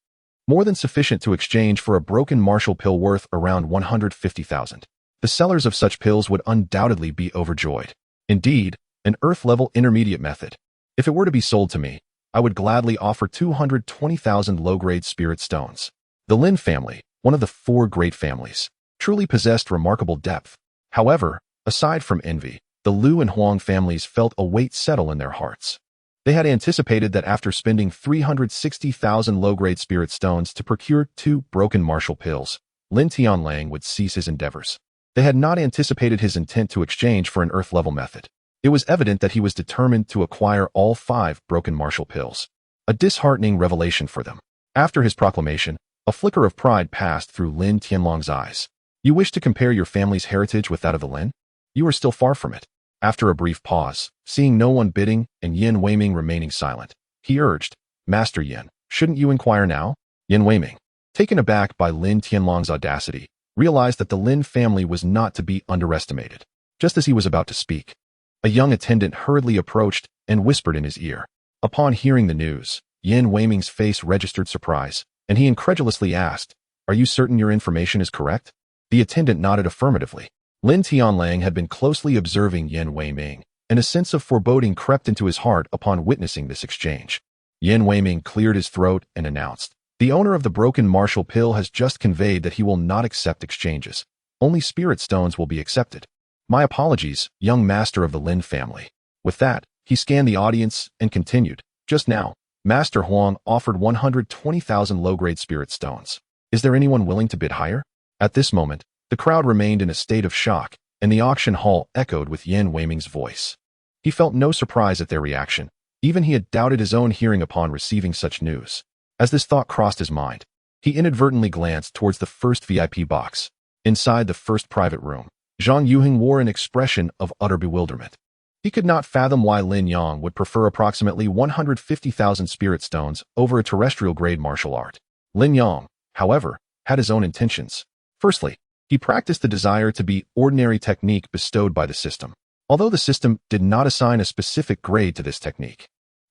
more than sufficient to exchange for a broken martial pill worth around 150,000. The sellers of such pills would undoubtedly be overjoyed. Indeed, an Earth-level intermediate method, if it were to be sold to me, I would gladly offer 220,000 low-grade spirit stones. The Lin family, one of the 4 great families, truly possessed remarkable depth. However, aside from envy, the Liu and Huang families felt a weight settle in their hearts. They had anticipated that after spending 360,000 low-grade spirit stones to procure 2 broken martial pills, Lin Tianlang would cease his endeavors. They had not anticipated his intent to exchange for an Earth-level method. It was evident that he was determined to acquire all 5 broken martial pills. A disheartening revelation for them. After his proclamation, a flicker of pride passed through Lin Tianlang's eyes. "You wish to compare your family's heritage with that of the Lin? You are still far from it." After a brief pause, seeing no one bidding and Yin Weiming remaining silent, he urged, "Master Yin, shouldn't you inquire now?" Yin Weiming, taken aback by Lin Tianlang's audacity, realized that the Lin family was not to be underestimated. Just as he was about to speak, a young attendant hurriedly approached and whispered in his ear. Upon hearing the news, Yin Weiming's face registered surprise, and he incredulously asked, "Are you certain your information is correct?" The attendant nodded affirmatively. Lin Tianlang had been closely observing Yin Weiming, and a sense of foreboding crept into his heart upon witnessing this exchange. Yin Weiming cleared his throat and announced, "The owner of the broken martial pill has just conveyed that he will not accept exchanges. Only spirit stones will be accepted. My apologies, young master of the Lin family." With that, he scanned the audience and continued, "Just now, Master Huang offered 120,000 low-grade spirit stones. Is there anyone willing to bid higher?" At this moment, the crowd remained in a state of shock, and the auction hall echoed with Yin Weiming's voice. He felt no surprise at their reaction. Even he had doubted his own hearing upon receiving such news. As this thought crossed his mind, he inadvertently glanced towards the first VIP box. Inside the first private room, Zhang Yuheng wore an expression of utter bewilderment. He could not fathom why Lin Yang would prefer approximately 150,000 spirit stones over a terrestrial-grade martial art. Lin Yang, however, had his own intentions. Firstly, he practiced the desire to be ordinary technique bestowed by the system, although the system did not assign a specific grade to this technique.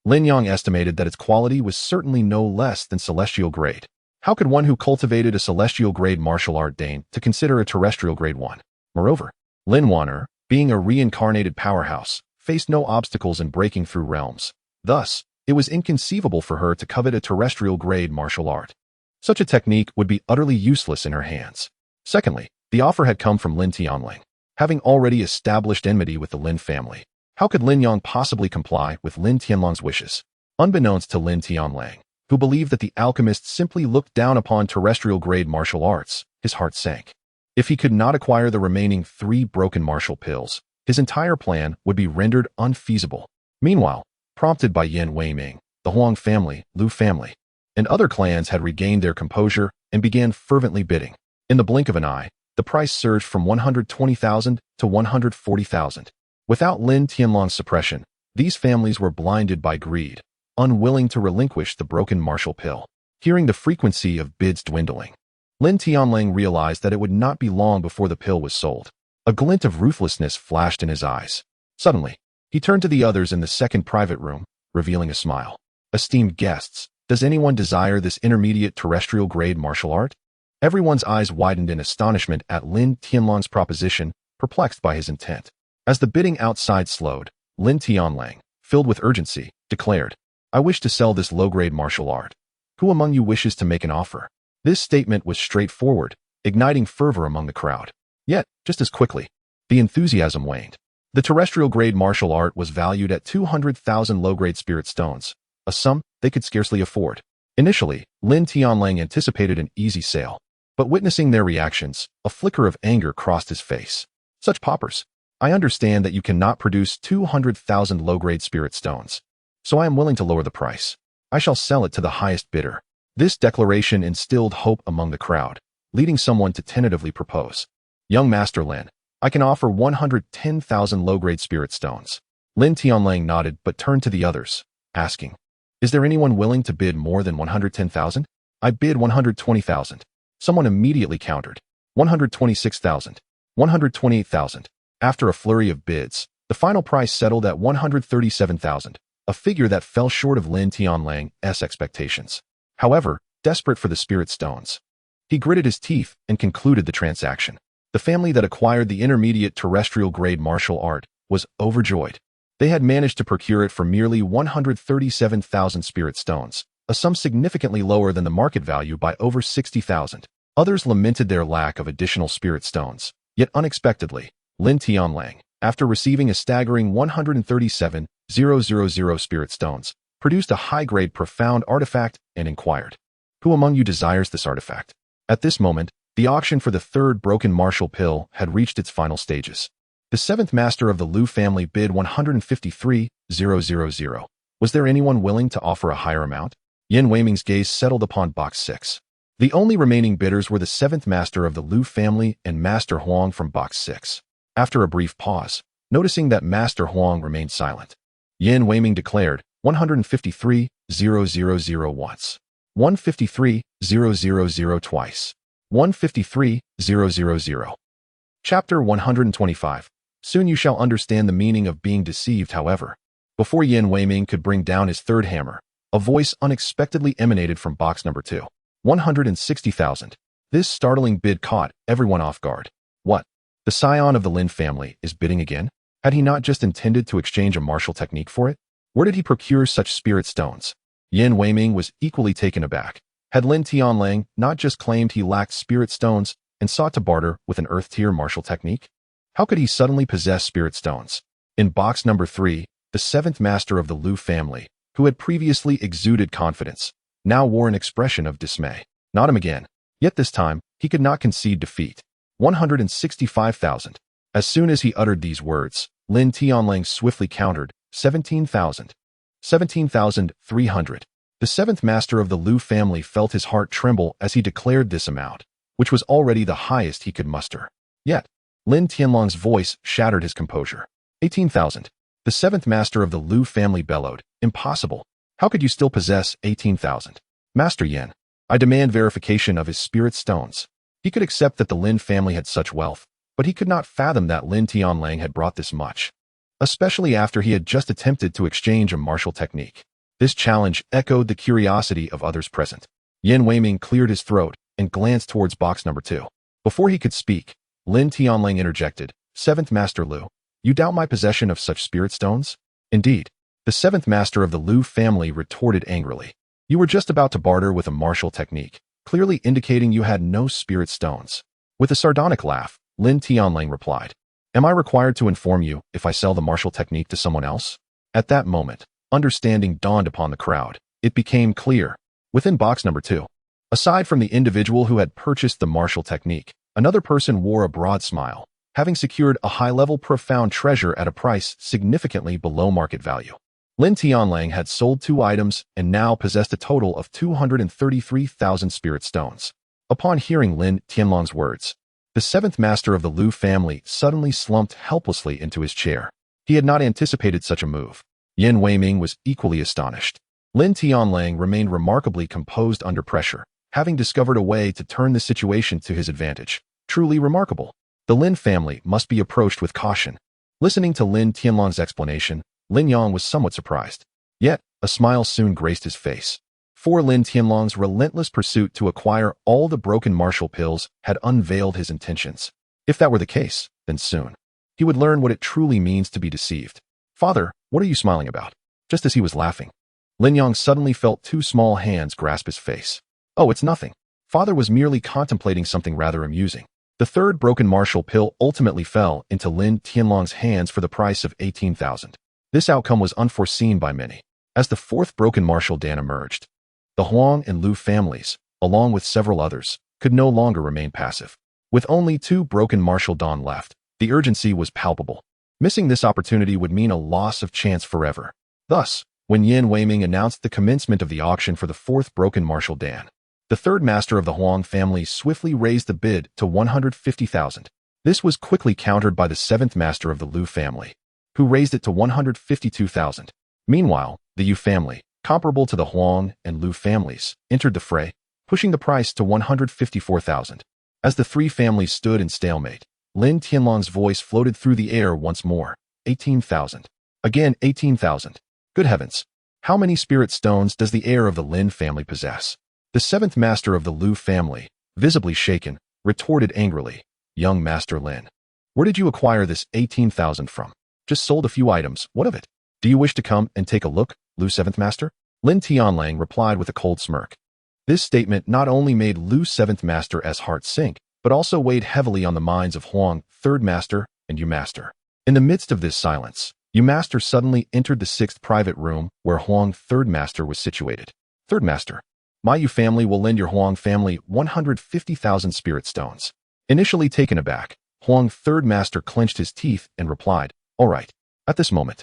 Lin Yang estimated that its quality was certainly no less than celestial grade. How could one who cultivated a celestial grade martial art deign to consider a terrestrial grade one? Moreover, Lin Wan'er, being a reincarnated powerhouse, faced no obstacles in breaking through realms. Thus, it was inconceivable for her to covet a terrestrial grade martial art. Such a technique would be utterly useless in her hands. Secondly, the offer had come from Lin Tianlang. Having already established enmity with the Lin family, how could Lin Yang possibly comply with Lin Tianlang's wishes? Unbeknownst to Lin Tianlang, who believed that the alchemist simply looked down upon terrestrial grade martial arts, his heart sank. If he could not acquire the remaining 3 broken martial pills, his entire plan would be rendered unfeasible. Meanwhile, prompted by Yin Weiming, the Huang family, Lu family, and other clans had regained their composure and began fervently bidding. In the blink of an eye, the price surged from 120,000 to 140,000. Without Lin Tianlang's suppression, these families were blinded by greed, unwilling to relinquish the broken martial pill. Hearing the frequency of bids dwindling, Lin Tianlang realized that it would not be long before the pill was sold. A glint of ruthlessness flashed in his eyes. Suddenly, he turned to the others in the second private room, revealing a smile. Esteemed guests, does anyone desire this intermediate terrestrial grade martial art? Everyone's eyes widened in astonishment at Lin Tianlang's proposition, perplexed by his intent. As the bidding outside slowed, Lin Tianlang, filled with urgency, declared, "I wish to sell this low-grade martial art. Who among you wishes to make an offer?" This statement was straightforward, igniting fervor among the crowd. Yet, just as quickly, the enthusiasm waned. The terrestrial grade martial art was valued at 200,000 low-grade spirit stones, a sum they could scarcely afford. Initially, Lin Tianlang anticipated an easy sale, but witnessing their reactions, a flicker of anger crossed his face. Such paupers! I understand that you cannot produce 200,000 low-grade spirit stones, so I am willing to lower the price. I shall sell it to the highest bidder. This declaration instilled hope among the crowd, leading someone to tentatively propose. Young Master Lin, I can offer 110,000 low-grade spirit stones. Lin Tianlang nodded but turned to the others, asking, is there anyone willing to bid more than 110,000? I bid 120,000. Someone immediately countered. 126,000. 128,000. After a flurry of bids, the final price settled at 137,000, a figure that fell short of Lin Tianlang's expectations. However, desperate for the spirit stones, he gritted his teeth and concluded the transaction. The family that acquired the intermediate terrestrial grade martial art was overjoyed. They had managed to procure it for merely 137,000 spirit stones, a sum significantly lower than the market value by over 60,000. Others lamented their lack of additional spirit stones. Yet unexpectedly, Lin Tianlang, after receiving a staggering 137,000 spirit stones, produced a high-grade profound artifact and inquired, who among you desires this artifact? At this moment, the auction for the 3rd broken martial pill had reached its final stages. The 7th master of the Lu family bid 153,000. Was there anyone willing to offer a higher amount? Yin Weiming's gaze settled upon box 6. The only remaining bidders were the 7th master of the Lu family and Master Huang from box 6. After a brief pause, noticing that Master Huang remained silent, Yin Weiming declared 153,000 once, 153,000 twice, 153,000. Chapter 125. Soon you shall understand the meaning of being deceived. However, before Yin Weiming could bring down his 3rd hammer, a voice unexpectedly emanated from box number 2. 160,000. This startling bid caught everyone off guard. What? The scion of the Lin family is bidding again? Had he not just intended to exchange a martial technique for it? Where did he procure such spirit stones? Yin Weiming was equally taken aback. Had Lin Tianlang not just claimed he lacked spirit stones and sought to barter with an earth-tier martial technique? How could he suddenly possess spirit stones? In box number 3, the 7th master of the Lu family, who had previously exuded confidence, now wore an expression of dismay. Not him again. Yet this time, he could not concede defeat. 165,000. As soon as he uttered these words, Lin Tianlang swiftly countered, 17,000. 17,300. The 7th master of the Lu family felt his heart tremble as he declared this amount, which was already the highest he could muster. Yet, Lin Tianlang's voice shattered his composure. 18,000. The 7th master of the Lu family bellowed, impossible. How could you still possess 18,000? Master Yin, I demand verification of his spirit stones. He could accept that the Lin family had such wealth, but he could not fathom that Lin Tianlang had brought this much, especially after he had just attempted to exchange a martial technique. This challenge echoed the curiosity of others present. Yin Weiming cleared his throat and glanced towards box number 2. Before he could speak, Lin Tianlang interjected, "Seventh Master Lu, you doubt my possession of such spirit stones?" "Indeed." The seventh master of the Lu family retorted angrily. "You were just about to barter with a martial technique, clearly indicating you had no spirit stones." With a sardonic laugh, Lin Tianlang replied, "Am I required to inform you if I sell the martial technique to someone else?" At that moment, understanding dawned upon the crowd. It became clear. Within box number 2, aside from the individual who had purchased the martial technique, another person wore a broad smile, having secured a high-level profound treasure at a price significantly below market value. Lin Tianlang had sold 2 items and now possessed a total of 233,000 spirit stones. Upon hearing Lin Tianlang's words, the seventh master of the Lu family suddenly slumped helplessly into his chair. He had not anticipated such a move. Yin Weiming was equally astonished. Lin Tianlang remained remarkably composed under pressure, having discovered a way to turn the situation to his advantage. Truly remarkable. The Lin family must be approached with caution. Listening to Lin Tianlang's explanation, Lin Yang was somewhat surprised. Yet, a smile soon graced his face. For Lin Tianlang's relentless pursuit to acquire all the broken martial pills had unveiled his intentions. If that were the case, then soon he would learn what it truly means to be deceived. "Father, what are you smiling about?" Just as he was laughing, Lin Yang suddenly felt 2 small hands grasp his face. "Oh, it's nothing." Father was merely contemplating something rather amusing. The third broken martial pill ultimately fell into Lin Tianlang's hands for the price of 18,000. This outcome was unforeseen by many. As the fourth broken martial dan emerged, the Huang and Lu families, along with several others, could no longer remain passive. With only 2 broken martial dan left, the urgency was palpable. Missing this opportunity would mean a loss of chance forever. Thus, when Yin Weiming announced the commencement of the auction for the 4th broken martial dan, the 3rd master of the Huang family swiftly raised the bid to 150,000. This was quickly countered by the 7th master of the Lu family, who raised it to 152,000. Meanwhile, the Yu family, comparable to the Huang and Lu families, entered the fray, pushing the price to 154,000. As the 3 families stood in stalemate, Lin Tianlang's voice floated through the air once more. 18,000. Again 18,000. Good heavens! How many spirit stones does the heir of the Lin family possess? The 7th master of the Lu family, visibly shaken, retorted angrily, "Young Master Lin, where did you acquire this 18,000 from? Just sold a few items, what of it? Do you wish to come and take a look, Lu 7th master?" Lin Tianlang replied with a cold smirk. This statement not only made Lu 7th master's heart sink, but also weighed heavily on the minds of Huang 3rd master and Yu master. In the midst of this silence, Yu master suddenly entered the 6th private room where Huang 3rd master was situated. "3rd master, my Yu family will lend your Huang family 150,000 spirit stones." Initially taken aback, Huang 3rd master clenched his teeth and replied, "All right." At this moment,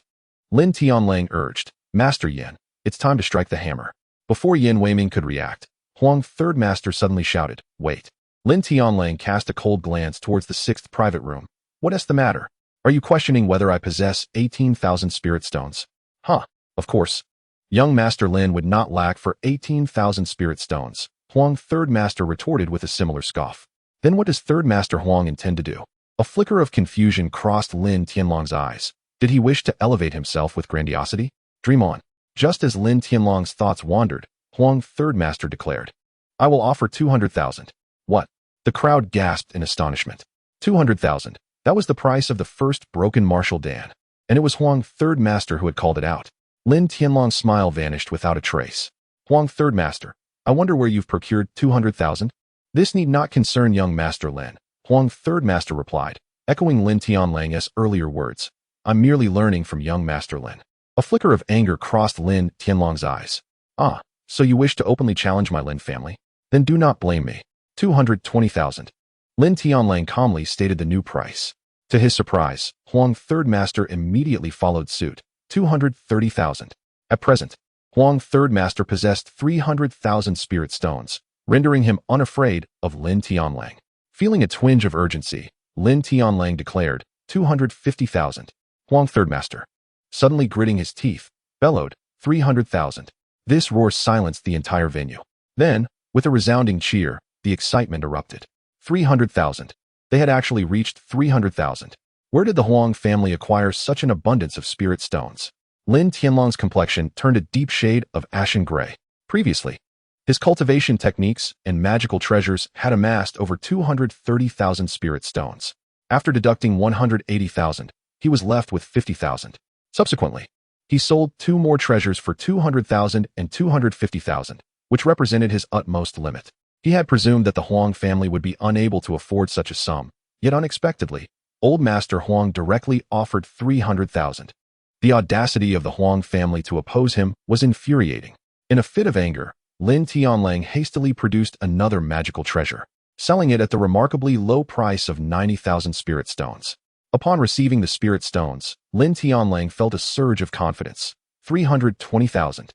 Lin Tianlang urged, "Master Yin, it's time to strike the hammer." Before Yin Weiming could react, Huang 3rd master suddenly shouted, "Wait." Lin Tianlang cast a cold glance towards the 6th private room. "What is the matter? Are you questioning whether I possess 18,000 spirit stones?" "Huh, of course. Young Master Lin would not lack for 18,000 spirit stones," Huang 3rd master retorted with a similar scoff. "Then what does 3rd master Huang intend to do?" A flicker of confusion crossed Lin Tianlang's eyes. Did he wish to elevate himself with grandiosity? Dream on. Just as Lin Tianlang's thoughts wandered, Huang 3rd master declared, "I will offer 200,000. "What?" The crowd gasped in astonishment. 200,000. That was the price of the first broken martial dan. And it was Huang 3rd master who had called it out. Lin Tianlang's smile vanished without a trace. "Huang 3rd master, I wonder where you've procured 200,000? "This need not concern young Master Lin," Huang 3rd master replied, echoing Lin Tianlang's earlier words. "I'm merely learning from young Master Lin." A flicker of anger crossed Lin Tianlang's eyes. "Ah, so you wish to openly challenge my Lin family? Then do not blame me. 220,000. Lin Tianlang calmly stated the new price. To his surprise, Huang 3rd master immediately followed suit. 230,000. At present, Huang 3rd master possessed 300,000 spirit stones, rendering him unafraid of Lin Tianlang. Feeling a twinge of urgency, Lin Tianlang declared, 250,000. Huang 3rd master, suddenly gritting his teeth, bellowed, 300,000. This roar silenced the entire venue. Then, with a resounding cheer, the excitement erupted. 300,000. They had actually reached 300,000. Where did the Huang family acquire such an abundance of spirit stones? Lin Tianlong's complexion turned a deep shade of ashen gray. Previously, his cultivation techniques and magical treasures had amassed over 230,000 spirit stones. After deducting 180,000, he was left with 50,000. Subsequently, he sold 2 more treasures for 200,000 and 250,000, which represented his utmost limit. He had presumed that the Huang family would be unable to afford such a sum, yet unexpectedly, Old Master Huang directly offered 300,000. The audacity of the Huang family to oppose him was infuriating. In a fit of anger, Lin Tianlang hastily produced another magical treasure, selling it at the remarkably low price of 90,000 spirit stones. Upon receiving the spirit stones, Lin Tianlang felt a surge of confidence. 320,000.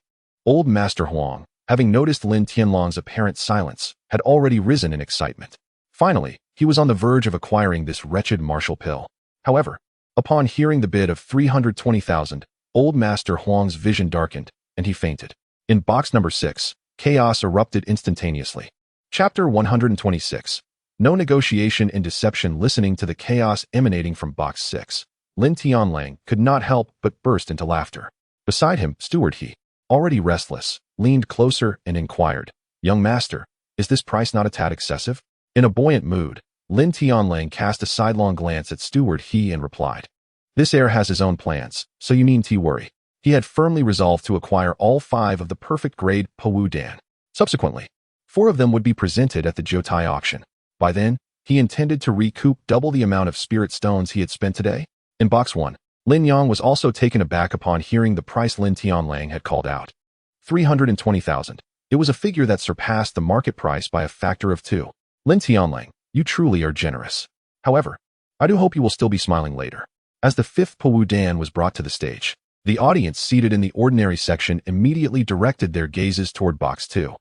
Old Master Huang, having noticed Lin Tianlong's apparent silence, had already risen in excitement. Finally, he was on the verge of acquiring this wretched martial pill. However, upon hearing the bid of 320,000, Old Master Huang's vision darkened, and he fainted. In box number 6, chaos erupted instantaneously. Chapter 126. No negotiation in deception. Listening to the chaos emanating from box 6, Lin Tianlang could not help but burst into laughter. Beside him, Steward He, already restless, leaned closer and inquired, "Young master, is this price not a tad excessive?" In a buoyant mood, Lin Tianlang cast a sidelong glance at Steward He and replied, "This heir has his own plans, so you need to worry." He had firmly resolved to acquire all 5 of the perfect grade Powu Dan. Subsequently, 4 of them would be presented at the Jotai auction. By then, he intended to recoup double the amount of spirit stones he had spent today. In box 1, Lin Yang was also taken aback upon hearing the price Lin Tianlang had called out. 320,000. It was a figure that surpassed the market price by a factor of 2. Lin Tianlang, you truly are generous. However, I do hope you will still be smiling later. As the 5th Powu Dan was brought to the stage, the audience seated in the ordinary section immediately directed their gazes toward box 2.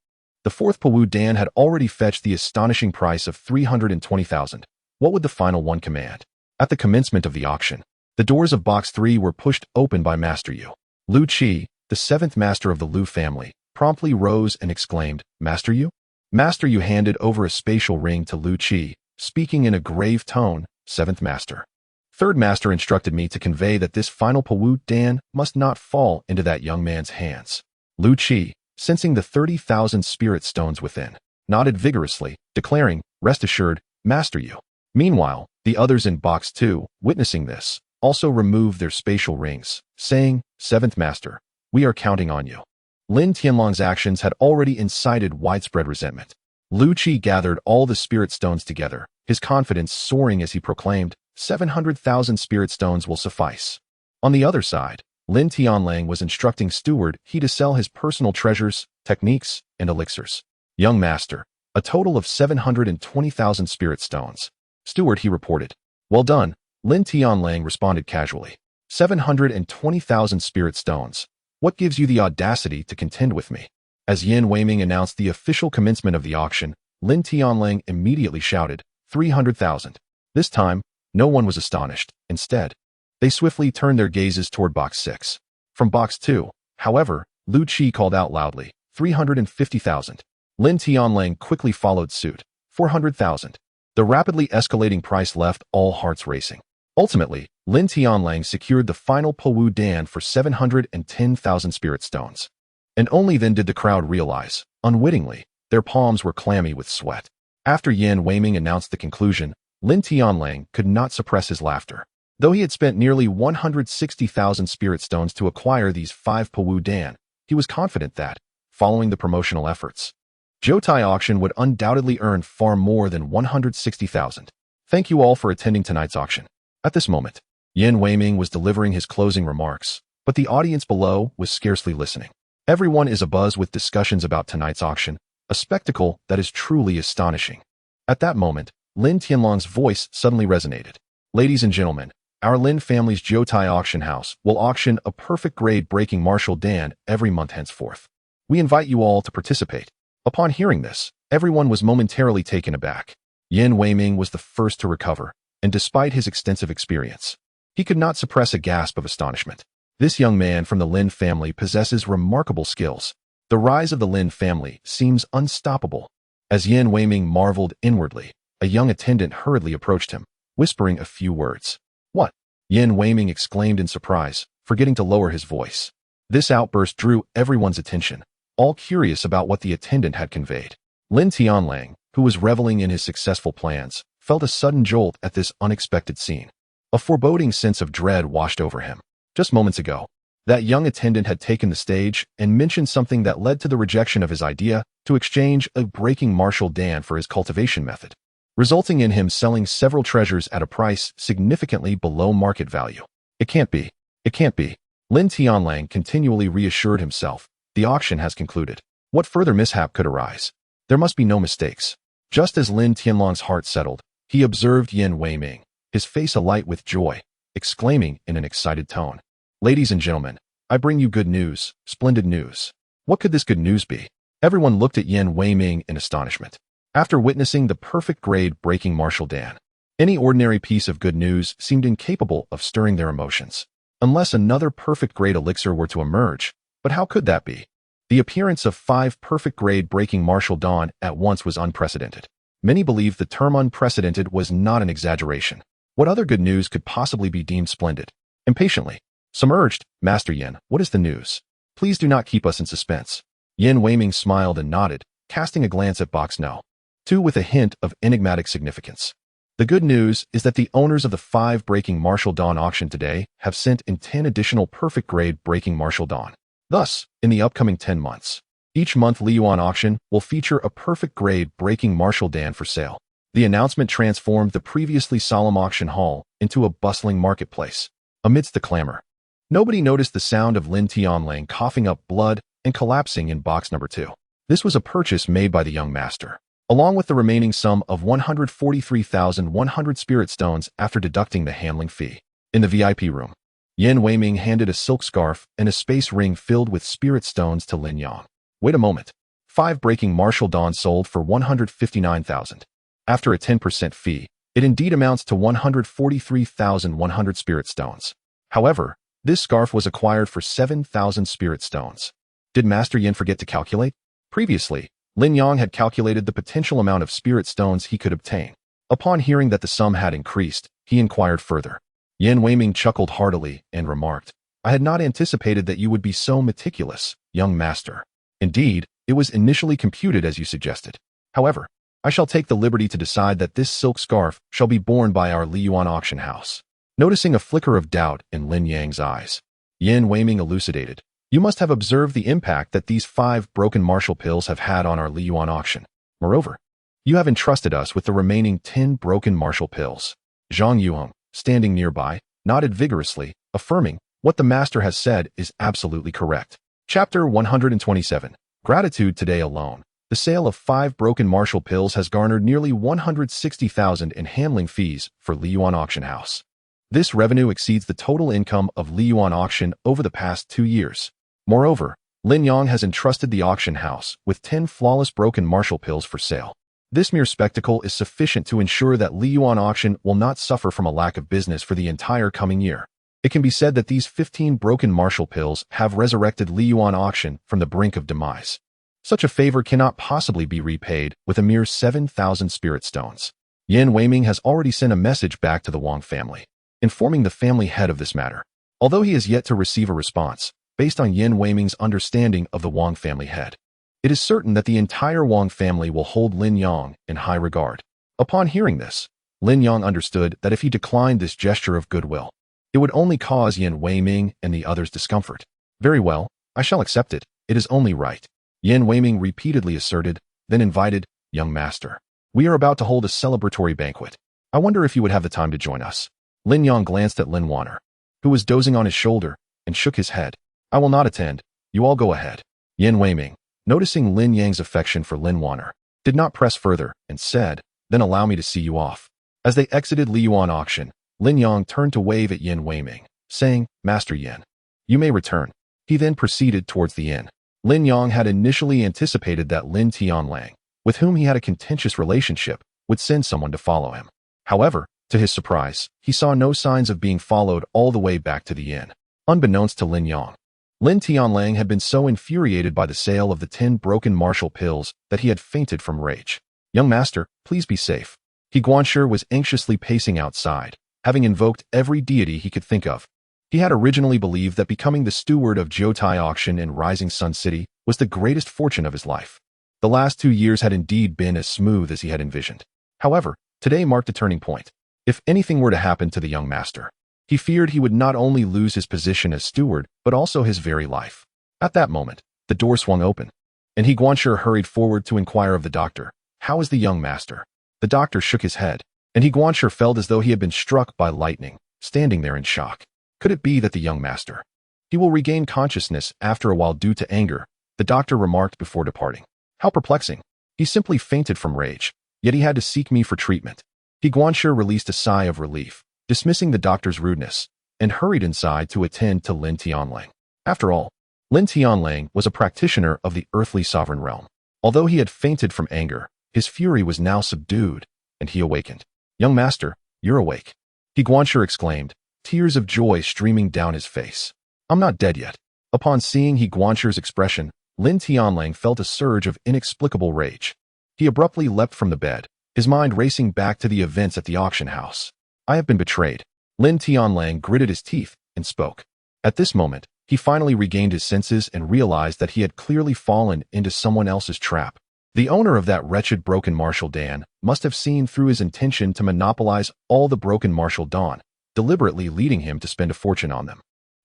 The 4th Powu Dan had already fetched the astonishing price of 320,000. What would the final one command? At the commencement of the auction, the doors of box 3 were pushed open by Master Yu. Lu Qi, the 7th master of the Lu family, promptly rose and exclaimed, "Master Yu?" Master Yu handed over a spatial ring to Lu Qi, speaking in a grave tone, "7th master. 3rd master instructed me to convey that this final Powu Dan must not fall into that young man's hands." Lu Qi, sensing the 30,000 spirit stones within, nodded vigorously, declaring, "Rest assured, Master Yu." Meanwhile, the others in box 2, witnessing this, also removed their spatial rings, saying, "7th master, we are counting on you." Lin Tianlong's actions had already incited widespread resentment. Lu Qi gathered all the spirit stones together, his confidence soaring as he proclaimed, 700,000 spirit stones will suffice. On the other side, Lin Tianlang was instructing Steward He to sell his personal treasures, techniques, and elixirs. "Young master, a total of 720,000 spirit stones." Steward He reported. "Well done," Lin Tianlang responded casually. 720,000 spirit stones. What gives you the audacity to contend with me?" As Yin Weiming announced the official commencement of the auction, Lin Tianlang immediately shouted, 300,000. This time, no one was astonished. Instead, they swiftly turned their gazes toward box 6. From box 2, however, Lu Qi called out loudly, 350,000. Lin Tianlang quickly followed suit, 400,000. The rapidly escalating price left all hearts racing. Ultimately, Lin Tianlang secured the final Powu Dan for 710,000 spirit stones. And only then did the crowd realize, unwittingly, their palms were clammy with sweat. After Yin Weiming announced the conclusion, Lin Tianlang could not suppress his laughter. Though he had spent nearly 160,000 spirit stones to acquire these 5 Powu Dan, he was confident that, following the promotional efforts, Jotai auction would undoubtedly earn far more than 160,000. Thank you all for attending tonight's auction. At this moment, Yin Weiming was delivering his closing remarks, but the audience below was scarcely listening. Everyone is abuzz with discussions about tonight's auction, a spectacle that is truly astonishing. At that moment, Lin Tianlong's voice suddenly resonated. "Ladies and gentlemen, our Lin family's Jotai auction house will auction a perfect grade breaking martial Dan every month henceforth. We invite you all to participate." Upon hearing this, everyone was momentarily taken aback. Yin Weiming was the first to recover, and despite his extensive experience, he could not suppress a gasp of astonishment. This young man from the Lin family possesses remarkable skills. The rise of the Lin family seems unstoppable. As Yin Weiming marveled inwardly, a young attendant hurriedly approached him, whispering a few words. "What?" Yin Weiming exclaimed in surprise. forgetting to lower his voice. This outburst drew everyone's attention, all curious about what the attendant had conveyed. Lin Tianlang, who was reveling in his successful plans, felt a sudden jolt at this unexpected scene. A foreboding sense of dread washed over him. Just moments ago, that young attendant had taken the stage and mentioned something that led to the rejection of his idea to exchange a breaking martial dan for his cultivation method, resulting in him selling several treasures at a price significantly below market value. It can't be. It can't be. Lin Tianlang continually reassured himself. The auction has concluded. What further mishap could arise? There must be no mistakes. Just as Lin Tianlang's heart settled, he observed Yin Weiming, his face alight with joy, exclaiming in an excited tone, "Ladies and gentlemen, I bring you good news, splendid news." What could this good news be? Everyone looked at Yin Weiming in astonishment. After witnessing the perfect grade breaking martial dan, any ordinary piece of good news seemed incapable of stirring their emotions, unless another perfect grade elixir were to emerge. But how could that be? The appearance of 5 perfect grade breaking martial dan at once was unprecedented. Many believed the term unprecedented was not an exaggeration. What other good news could possibly be deemed splendid? Impatiently, some urged, "Master Yin, what is the news? Please do not keep us in suspense." Yin Weiming smiled and nodded, casting a glance at box No. 2 with a hint of enigmatic significance. The good news is that the owners of the 5 breaking martial dan auction today have sent in 10 additional perfect grade breaking martial dan. Thus, in the upcoming 10 months, each month Liyuan auction will feature a perfect grade breaking martial dan for sale. The announcement transformed the previously solemn auction hall into a bustling marketplace. Amidst the clamor, nobody noticed the sound of Lin Tianlang coughing up blood and collapsing in box number 2. This was a purchase made by the young master, along with the remaining sum of 143,100 spirit stones after deducting the handling fee. In the VIP room, Yin Weiming handed a silk scarf and a space ring filled with spirit stones to Lin Yang. Wait a moment. 5 breaking martial dan sold for 159,000. After a 10% fee, it indeed amounts to 143,100 spirit stones. However, this scarf was acquired for 7,000 spirit stones. Did Master Yin forget to calculate? Previously, Lin Yang had calculated the potential amount of spirit stones he could obtain. Upon hearing that the sum had increased, he inquired further. Yin Weiming chuckled heartily and remarked, "I had not anticipated that you would be so meticulous, young master. Indeed, it was initially computed as you suggested. However, I shall take the liberty to decide that this silk scarf shall be borne by our Liyuan auction house." Noticing a flicker of doubt in Lin Yang's eyes, Yin Weiming elucidated, "You must have observed the impact that these 5 broken martial pills have had on our Liyuan auction. Moreover, you have entrusted us with the remaining 10 broken martial pills." Zhang Yuhong, standing nearby, nodded vigorously, affirming, "What the master has said is absolutely correct." Chapter 127. Gratitude. Today alone, the sale of 5 broken martial pills has garnered nearly 160,000 in handling fees for Liyuan Auction House. This revenue exceeds the total income of Liyuan Auction over the past 2 years. Moreover, Lin Yang has entrusted the auction house with 10 flawless broken martial pills for sale. This mere spectacle is sufficient to ensure that Liyuan Auction will not suffer from a lack of business for the entire coming year. It can be said that these 15 broken martial pills have resurrected Liyuan Auction from the brink of demise. Such a favor cannot possibly be repaid with a mere 7,000 spirit stones. Yin Weiming has already sent a message back to the Wang family, informing the family head of this matter. Although he has yet to receive a response, based on Yin Weiming's understanding of the Wang family head, it is certain that the entire Wang family will hold Lin Yang in high regard. Upon hearing this, Lin Yang understood that if he declined this gesture of goodwill, it would only cause Yin Weiming and the others discomfort. "Very well, I shall accept it. It is only right," Yin Weiming repeatedly asserted, then invited, "Young master, we are about to hold a celebratory banquet. I wonder if you would have the time to join us." Lin Yang glanced at Lin Wan'er, who was dozing on his shoulder, and shook his head. "I will not attend. You all go ahead." Yin Weiming, noticing Lin Yang's affection for Lin Wan'er, did not press further and said, "Then allow me to see you off." As they exited Liyuan Auction, Lin Yang turned to wave at Yin Weiming, saying, "Master Yin, you may return." He then proceeded towards the inn. Lin Yang had initially anticipated that Lin Tianlang, with whom he had a contentious relationship, would send someone to follow him. However, to his surprise, he saw no signs of being followed all the way back to the inn. Unbeknownst to Lin Yang, Lin Tianlang had been so infuriated by the sale of the 10 broken martial pills that he had fainted from rage. "Young master, please be safe." He Guanshi was anxiously pacing outside, having invoked every deity he could think of. He had originally believed that becoming the steward of Jotai auction in Rising Sun City was the greatest fortune of his life. The last 2 years had indeed been as smooth as he had envisioned. However, today marked a turning point. If anything were to happen to the young master, he feared he would not only lose his position as steward, but also his very life. At that moment, the door swung open, and Lin Wan'er hurried forward to inquire of the doctor, "How is the young master?" The doctor shook his head, and Lin Wan'er felt as though he had been struck by lightning, standing there in shock. Could it be that the young master? He will regain consciousness after a while due to anger, the doctor remarked before departing. How perplexing. He simply fainted from rage, yet he had to seek me for treatment. Lin Wan'er released a sigh of relief, dismissing the doctor's rudeness, and hurried inside to attend to Lin Tianlang. After all, Lin Tianlang was a practitioner of the earthly sovereign realm. Although he had fainted from anger, his fury was now subdued, and he awakened. "Young master, you're awake," Lin Wan'er exclaimed, tears of joy streaming down his face. "I'm not dead yet." Upon seeing Lin Wan'er's expression, Lin Tianlang felt a surge of inexplicable rage. He abruptly leapt from the bed, his mind racing back to the events at the auction house. "I have been betrayed." Lin Tianlang gritted his teeth and spoke. At this moment, he finally regained his senses and realized that he had clearly fallen into someone else's trap. The owner of that wretched broken martial Dan must have seen through his intention to monopolize all the broken martial dawn, deliberately leading him to spend a fortune on them,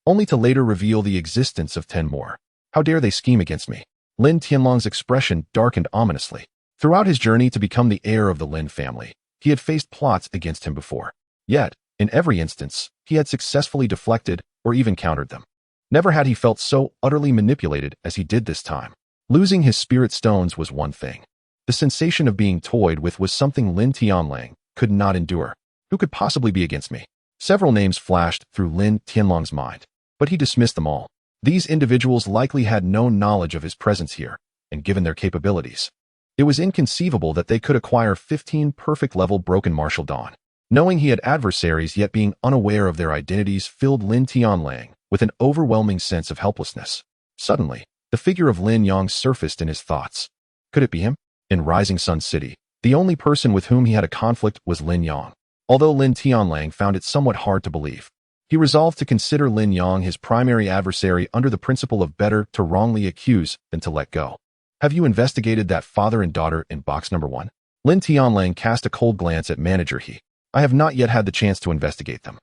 only to later reveal the existence of 10 more. How dare they scheme against me? Lin Tianlang's expression darkened ominously. Throughout his journey to become the heir of the Lin family, he had faced plots against him before. Yet, in every instance, he had successfully deflected or even countered them. Never had he felt so utterly manipulated as he did this time. Losing his spirit stones was one thing. The sensation of being toyed with was something Lin Tianlang could not endure. Who could possibly be against me? Several names flashed through Lin Tianlang's mind, but he dismissed them all. These individuals likely had no knowledge of his presence here, and given their capabilities, it was inconceivable that they could acquire 15 perfect-level broken martial dawn. Knowing he had adversaries yet being unaware of their identities filled Lin Tianlang with an overwhelming sense of helplessness. Suddenly, the figure of Lin Yang surfaced in his thoughts. Could it be him? In Rising Sun City, the only person with whom he had a conflict was Lin Yang. Although Lin Tianlang found it somewhat hard to believe, he resolved to consider Lin Yang his primary adversary under the principle of better to wrongly accuse than to let go. "Have you investigated that father and daughter in box number 1? Lin Tianlang cast a cold glance at Manager He. "I have not yet had the chance to investigate them."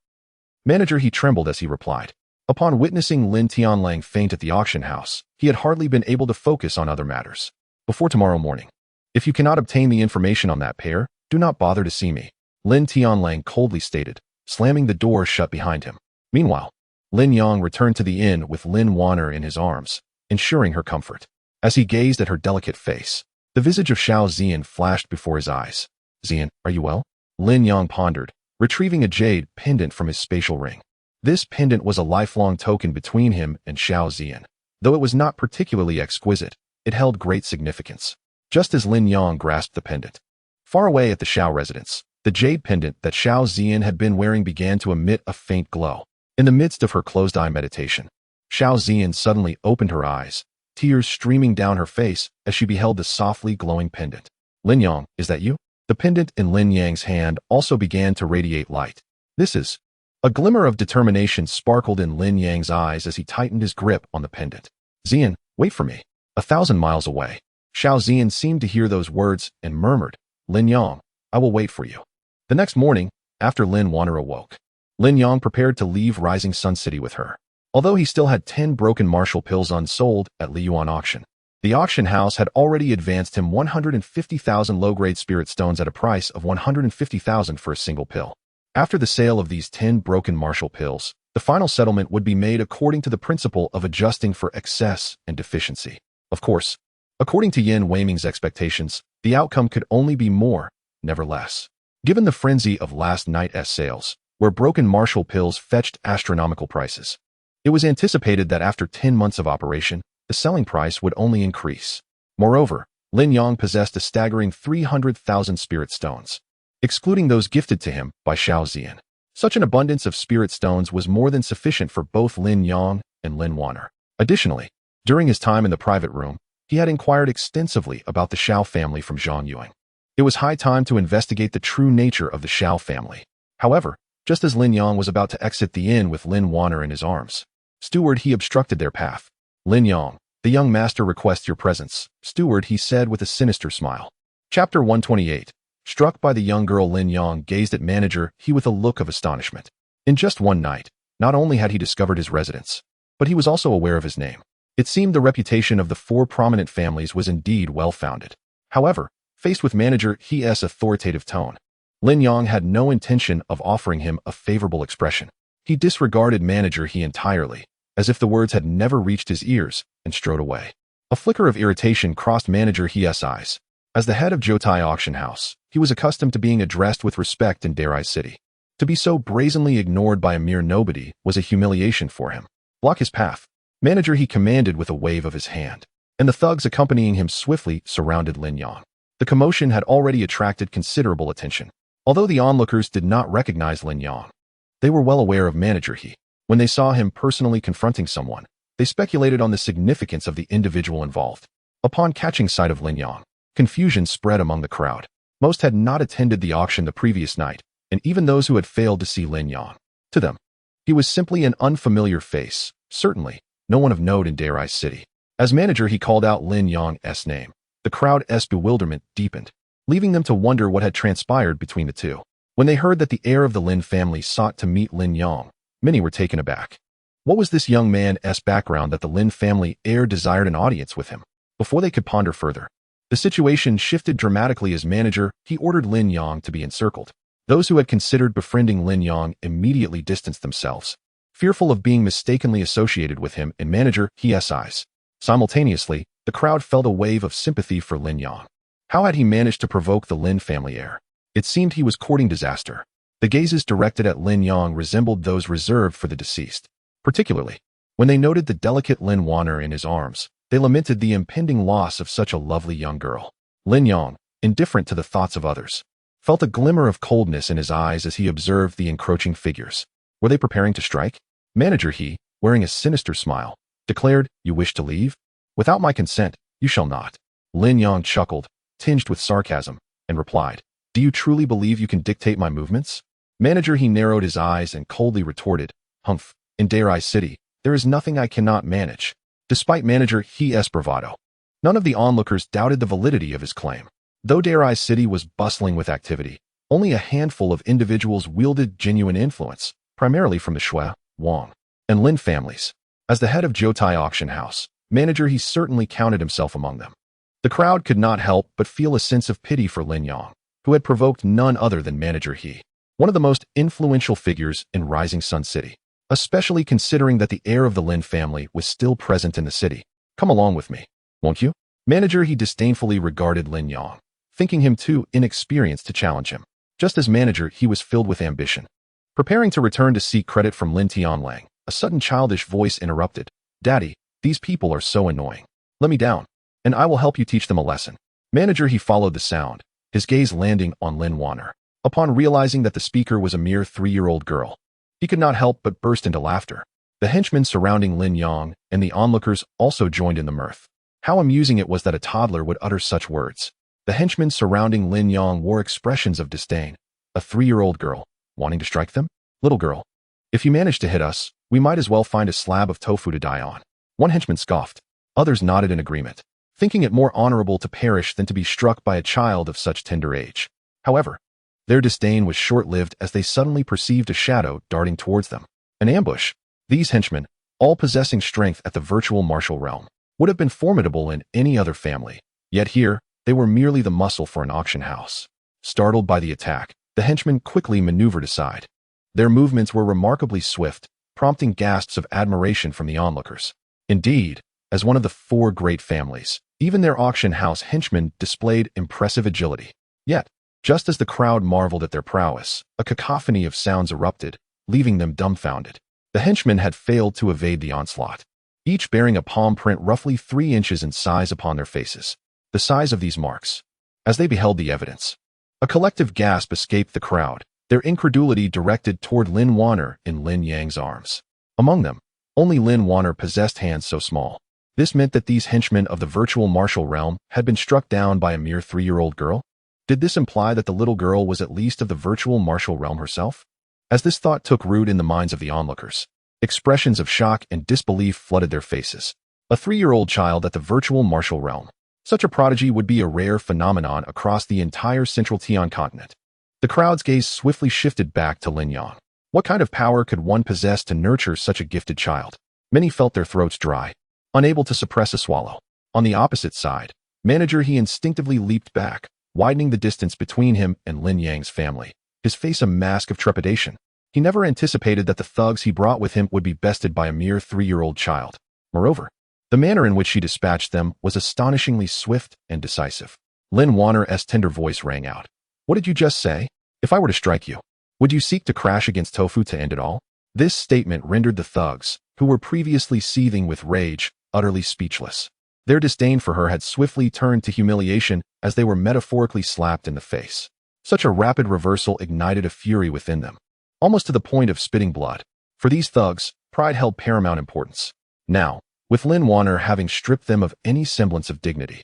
Manager He trembled as he replied. Upon witnessing Lin Tianlang faint at the auction house, he had hardly been able to focus on other matters. "Before tomorrow morning. If you cannot obtain the information on that pair, do not bother to see me," Lin Tianlang coldly stated, slamming the door shut behind him. Meanwhile, Lin Yang returned to the inn with Lin Wan'er in his arms, ensuring her comfort. As he gazed at her delicate face, the visage of Xiao Ziyan flashed before his eyes. "Ziyan, are you well?" Lin Yang pondered, retrieving a jade pendant from his spatial ring. This pendant was a lifelong token between him and Xiao Ziyan. Though it was not particularly exquisite, it held great significance. Just as Lin Yang grasped the pendant, far away at the Xiao residence, the jade pendant that Xiao Ziyan had been wearing began to emit a faint glow. In the midst of her closed-eye meditation, Xiao Ziyan suddenly opened her eyes, tears streaming down her face as she beheld the softly glowing pendant. "Lin Yang, is that you?" The pendant in Lin Yang's hand also began to radiate light. "This is..." A glimmer of determination sparkled in Lin Yang's eyes as he tightened his grip on the pendant. "Ziyan, wait for me." 1,000 miles away, Xiao Ziyan seemed to hear those words and murmured, "Lin Yang, I will wait for you." The next morning, after Lin Wan'er awoke, Lin Yang prepared to leave Rising Sun City with her. Although he still had 10 broken martial pills unsold at Liyuan auction, the auction house had already advanced him 150,000 low-grade spirit stones at a price of 150,000 for a single pill. After the sale of these 10 broken martial pills, the final settlement would be made according to the principle of adjusting for excess and deficiency. Of course, according to Yin Weiming's expectations, the outcome could only be more, never less. Given the frenzy of last night's sales, where broken martial pills fetched astronomical prices, it was anticipated that after 10 months of operation, the selling price would only increase. Moreover, Lin Yang possessed a staggering 300,000 spirit stones, excluding those gifted to him by Xiao Ziyan. Such an abundance of spirit stones was more than sufficient for both Lin Yang and Lin Wan'er. Additionally, during his time in the private room, he had inquired extensively about the Xiao family from Zhang Yuan. It was high time to investigate the true nature of the Xiao family. However, Just as Lin Yang was about to exit the inn with Lin Wan'er in his arms, Steward, he obstructed their path. Lin Yang, the young master requests your presence. Steward, he said with a sinister smile. Chapter 128. Struck by the young girl, Lin Yang gazed at manager he with a look of astonishment. In just one night, not only had he discovered his residence, but he was also aware of his name. It seemed the reputation of the four prominent families was indeed well-founded. However, faced with manager he's authoritative tone, Lin Yang had no intention of offering him a favorable expression. He disregarded manager he entirely, as if the words had never reached his ears, and strode away. A flicker of irritation crossed manager he's eyes. As the head of Jotai Auction House, he was accustomed to being addressed with respect in Darai City. To be so brazenly ignored by a mere nobody was a humiliation for him. Block his path. Manager, he commanded with a wave of his hand, and the thugs accompanying him swiftly surrounded Lin Yang. The commotion had already attracted considerable attention. Although the onlookers did not recognize Lin Yang, they were well aware of manager he. When they saw him personally confronting someone, they speculated on the significance of the individual involved. Upon catching sight of Lin Yang, confusion spread among the crowd. Most had not attended the auction the previous night, and even those who had failed to see Lin Yang. To them, he was simply an unfamiliar face, certainly no one of note in Darai City. As manager, he called out Lin Yang's name. The crowd's bewilderment deepened, leaving them to wonder what had transpired between the two. When they heard that the heir of the Lin family sought to meet Lin Yang, many were taken aback. What was this young man's background that the Lin family heir desired an audience with him? Before they could ponder further, the situation shifted dramatically as manager, he ordered Lin Yang to be encircled. Those who had considered befriending Lin Yang immediately distanced themselves, fearful of being mistakenly associated with him in manager he's eyes. Simultaneously, the crowd felt a wave of sympathy for Lin Yang. How had he managed to provoke the Lin family heir? It seemed he was courting disaster. The gazes directed at Lin Yang resembled those reserved for the deceased. Particularly, when they noted the delicate Lin Wan'er in his arms, they lamented the impending loss of such a lovely young girl. Lin Yang, indifferent to the thoughts of others, felt a glimmer of coldness in his eyes as he observed the encroaching figures. Were they preparing to strike? Manager he, wearing a sinister smile, declared, "You wish to leave? Without my consent, you shall not." Lin Yang chuckled, tinged with sarcasm, and replied, "Do you truly believe you can dictate my movements?" Manager he narrowed his eyes and coldly retorted, "Humph, in Darai City, there is nothing I cannot manage." Despite manager he's bravado, none of the onlookers doubted the validity of his claim. Though Darai City was bustling with activity, only a handful of individuals wielded genuine influence, primarily from the Shui, Wang, and Lin families. As the head of Jotai Auction House, manager he certainly counted himself among them. The crowd could not help but feel a sense of pity for Lin Yang, who had provoked none other than manager he, one of the most influential figures in Rising Sun City, especially considering that the heir of the Lin family was still present in the city. "Come along with me, won't you?" Manager he disdainfully regarded Lin Yang, thinking him too inexperienced to challenge him. Just as manager he was filled with ambition. Preparing to return to seek credit from Lin Tianlang, a sudden childish voice interrupted. "Daddy, these people are so annoying. Let me down, and I will help you teach them a lesson." Manager he followed the sound, his gaze landing on Lin Wan'er. Upon realizing that the speaker was a mere 3-year-old girl, he could not help but burst into laughter. The henchmen surrounding Lin Yang and the onlookers also joined in the mirth. How amusing it was that a toddler would utter such words. The henchmen surrounding Lin Yang wore expressions of disdain. A 3-year-old girl, wanting to strike them? "Little girl, if you manage to hit us, we might as well find a slab of tofu to die on." One henchman scoffed. Others nodded in agreement, thinking it more honorable to perish than to be struck by a child of such tender age. However, their disdain was short-lived as they suddenly perceived a shadow darting towards them. An ambush. These henchmen, all possessing strength at the virtual martial realm, would have been formidable in any other family, yet here, they were merely the muscle for an auction house. Startled by the attack, the henchmen quickly maneuvered aside. Their movements were remarkably swift, prompting gasps of admiration from the onlookers. Indeed, as one of the 4 great families, even their auction house henchmen displayed impressive agility. Yet, just as the crowd marveled at their prowess, a cacophony of sounds erupted, leaving them dumbfounded. The henchmen had failed to evade the onslaught, each bearing a palm print roughly 3 inches in size upon their faces. The size of these marks. As they beheld the evidence, a collective gasp escaped the crowd, their incredulity directed toward Lin Wan'er in Lin Yang's arms. Among them, only Lin Wan'er possessed hands so small. This meant that these henchmen of the virtual martial realm had been struck down by a mere 3-year-old girl? Did this imply that the little girl was at least of the virtual martial realm herself? As this thought took root in the minds of the onlookers, expressions of shock and disbelief flooded their faces. A 3-year-old child at the virtual martial realm. Such a prodigy would be a rare phenomenon across the entire central Tian continent. The crowd's gaze swiftly shifted back to Lin Yang. What kind of power could one possess to nurture such a gifted child? Many felt their throats dry, unable to suppress a swallow. On the opposite side, Manager He instinctively leaped back, widening the distance between him and Lin Yang's family, his face a mask of trepidation. He never anticipated that the thugs he brought with him would be bested by a mere 3-year-old child. Moreover, the manner in which he dispatched them was astonishingly swift and decisive. Lin Wan'er's tender voice rang out. What did you just say? If I were to strike you, would you seek to crash against Tofu to end it all? This statement rendered the thugs, who were previously seething with rage, utterly speechless. Their disdain for her had swiftly turned to humiliation as they were metaphorically slapped in the face. Such a rapid reversal ignited a fury within them, almost to the point of spitting blood. For these thugs, pride held paramount importance. Now, with Lin Wan'er having stripped them of any semblance of dignity,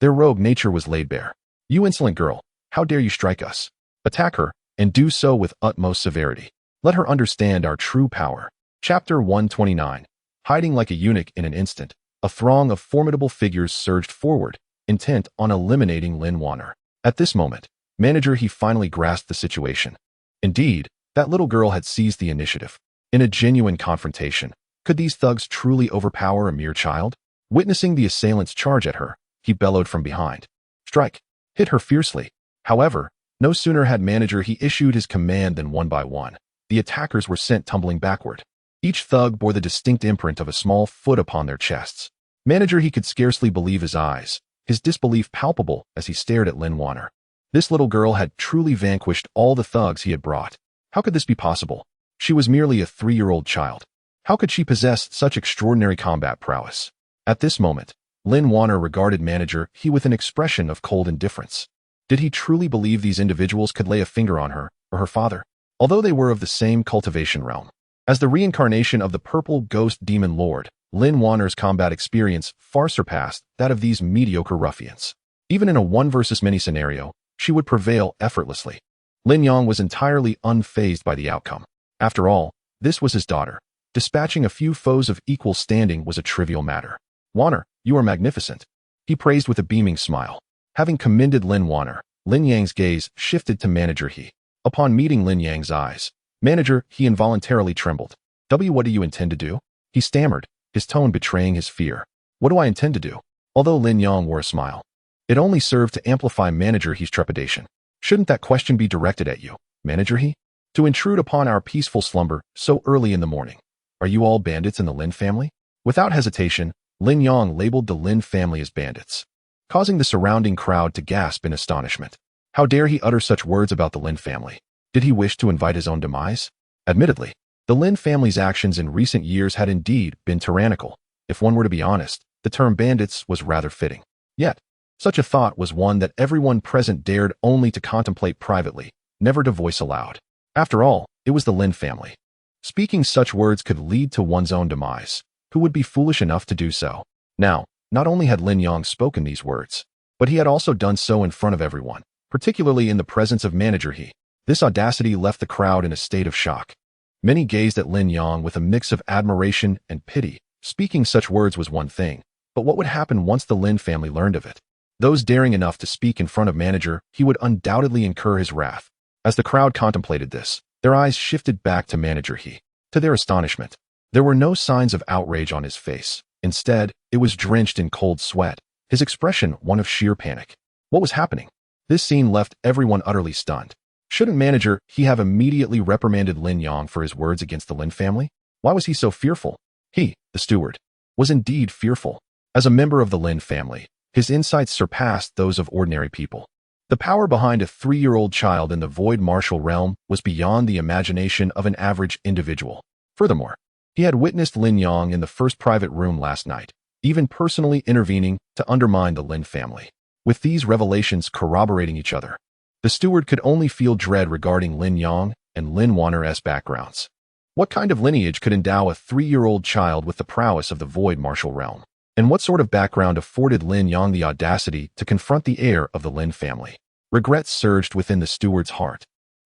their rogue nature was laid bare. You insolent girl, how dare you strike us? Attack her, and do so with utmost severity. Let her understand our true power. Chapter 129. Hiding like a eunuch in an instant, a throng of formidable figures surged forward, intent on eliminating Lin Wan'er. At this moment, Manager He finally grasped the situation. Indeed, that little girl had seized the initiative. In a genuine confrontation, could these thugs truly overpower a mere child? Witnessing the assailants charge at her, he bellowed from behind. Strike! Hit her fiercely. However, no sooner had Manager He issued his command than one by one, the attackers were sent tumbling backward. Each thug bore the distinct imprint of a small foot upon their chests. Manager He could scarcely believe his eyes, his disbelief palpable as he stared at Lin Wan'er. This little girl had truly vanquished all the thugs he had brought. How could this be possible? She was merely a 3-year-old child. How could she possess such extraordinary combat prowess? At this moment, Lin Wan'er regarded Manager He with an expression of cold indifference. Did he truly believe these individuals could lay a finger on her or her father? Although they were of the same cultivation realm. As the reincarnation of the purple ghost demon lord, Lin Wan'er's combat experience far surpassed that of these mediocre ruffians. Even in a 1 versus many scenario, she would prevail effortlessly. Lin Yang was entirely unfazed by the outcome. After all, this was his daughter. Dispatching a few foes of equal standing was a trivial matter. Wan'er, you are magnificent, he praised with a beaming smile. Having commended Lin Wan'er, Lin Yang's gaze shifted to Manager He. Upon meeting Lin Yang's eyes, Manager He involuntarily trembled. What do you intend to do? He stammered, his tone betraying his fear. What do I intend to do? Although Lin Yang wore a smile, it only served to amplify Manager He's trepidation. Shouldn't that question be directed at you, Manager He? To intrude upon our peaceful slumber so early in the morning. Are you all bandits in the Lin family? Without hesitation, Lin Yang labeled the Lin family as bandits, causing the surrounding crowd to gasp in astonishment. How dare he utter such words about the Lin family? Did he wish to invite his own demise? Admittedly, the Lin family's actions in recent years had indeed been tyrannical. If one were to be honest, the term bandits was rather fitting. Yet, such a thought was one that everyone present dared only to contemplate privately, never to voice aloud. After all, it was the Lin family. Speaking such words could lead to one's own demise. Who would be foolish enough to do so? Now, not only had Lin Yang spoken these words, but he had also done so in front of everyone, particularly in the presence of Manager He. This audacity left the crowd in a state of shock. Many gazed at Lin Yang with a mix of admiration and pity. Speaking such words was one thing, but what would happen once the Lin family learned of it? Those daring enough to speak in front of Manager He would undoubtedly incur his wrath. As the crowd contemplated this, their eyes shifted back to Manager He. To their astonishment, there were no signs of outrage on his face. Instead, it was drenched in cold sweat, his expression one of sheer panic. What was happening? This scene left everyone utterly stunned. Shouldn't Manager He have immediately reprimanded Lin Yang for his words against the Lin family? Why was he so fearful? He, the steward, was indeed fearful. As a member of the Lin family, his insights surpassed those of ordinary people. The power behind a 3-year-old child in the void martial realm was beyond the imagination of an average individual. Furthermore, he had witnessed Lin Yang in the first private room last night, even personally intervening to undermine the Lin family. With these revelations corroborating each other, the steward could only feel dread regarding Lin Yang and Lin Wan'er's backgrounds. What kind of lineage could endow a 3-year-old child with the prowess of the void martial realm? And what sort of background afforded Lin Yang the audacity to confront the heir of the Lin family? Regret surged within the steward's heart.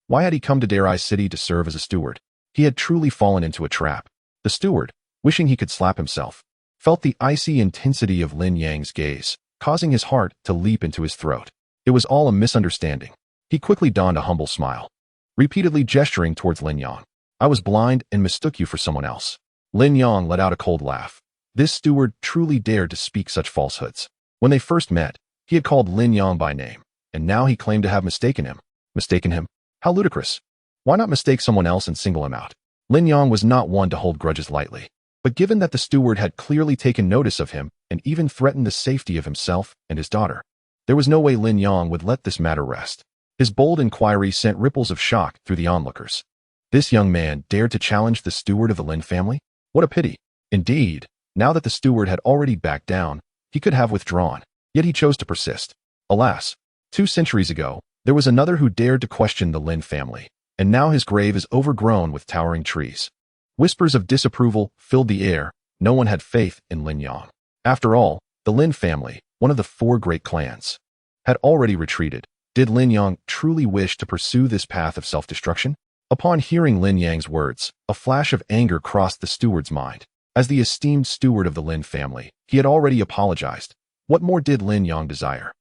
Why had he come to Dare City to serve as a steward? He had truly fallen into a trap. The steward, wishing he could slap himself, felt the icy intensity of Lin Yang's gaze, causing his heart to leap into his throat. It was all a misunderstanding. He quickly donned a humble smile, repeatedly gesturing towards Lin Yang. I was blind and mistook you for someone else. Lin Yang let out a cold laugh. This steward truly dared to speak such falsehoods. When they first met, he had called Lin Yang by name, and now he claimed to have mistaken him. Mistaken him? How ludicrous. Why not mistake someone else and single him out? Lin Yang was not one to hold grudges lightly. But given that the steward had clearly taken notice of him and even threatened the safety of himself and his daughter, there was no way Lin Yang would let this matter rest. His bold inquiry sent ripples of shock through the onlookers. This young man dared to challenge the steward of the Lin family? What a pity. Indeed, now that the steward had already backed down, he could have withdrawn, yet he chose to persist. Alas, 2 centuries ago, there was another who dared to question the Lin family, and now his grave is overgrown with towering trees. Whispers of disapproval filled the air. No one had faith in Lin Yang. After all, the Lin family, one of the 4 great clans, had already retreated. Did Lin Yang truly wish to pursue this path of self-destruction? Upon hearing Lin Yang's words, a flash of anger crossed the steward's mind. As the esteemed steward of the Lin family, he had already apologized. What more did Lin Yang desire?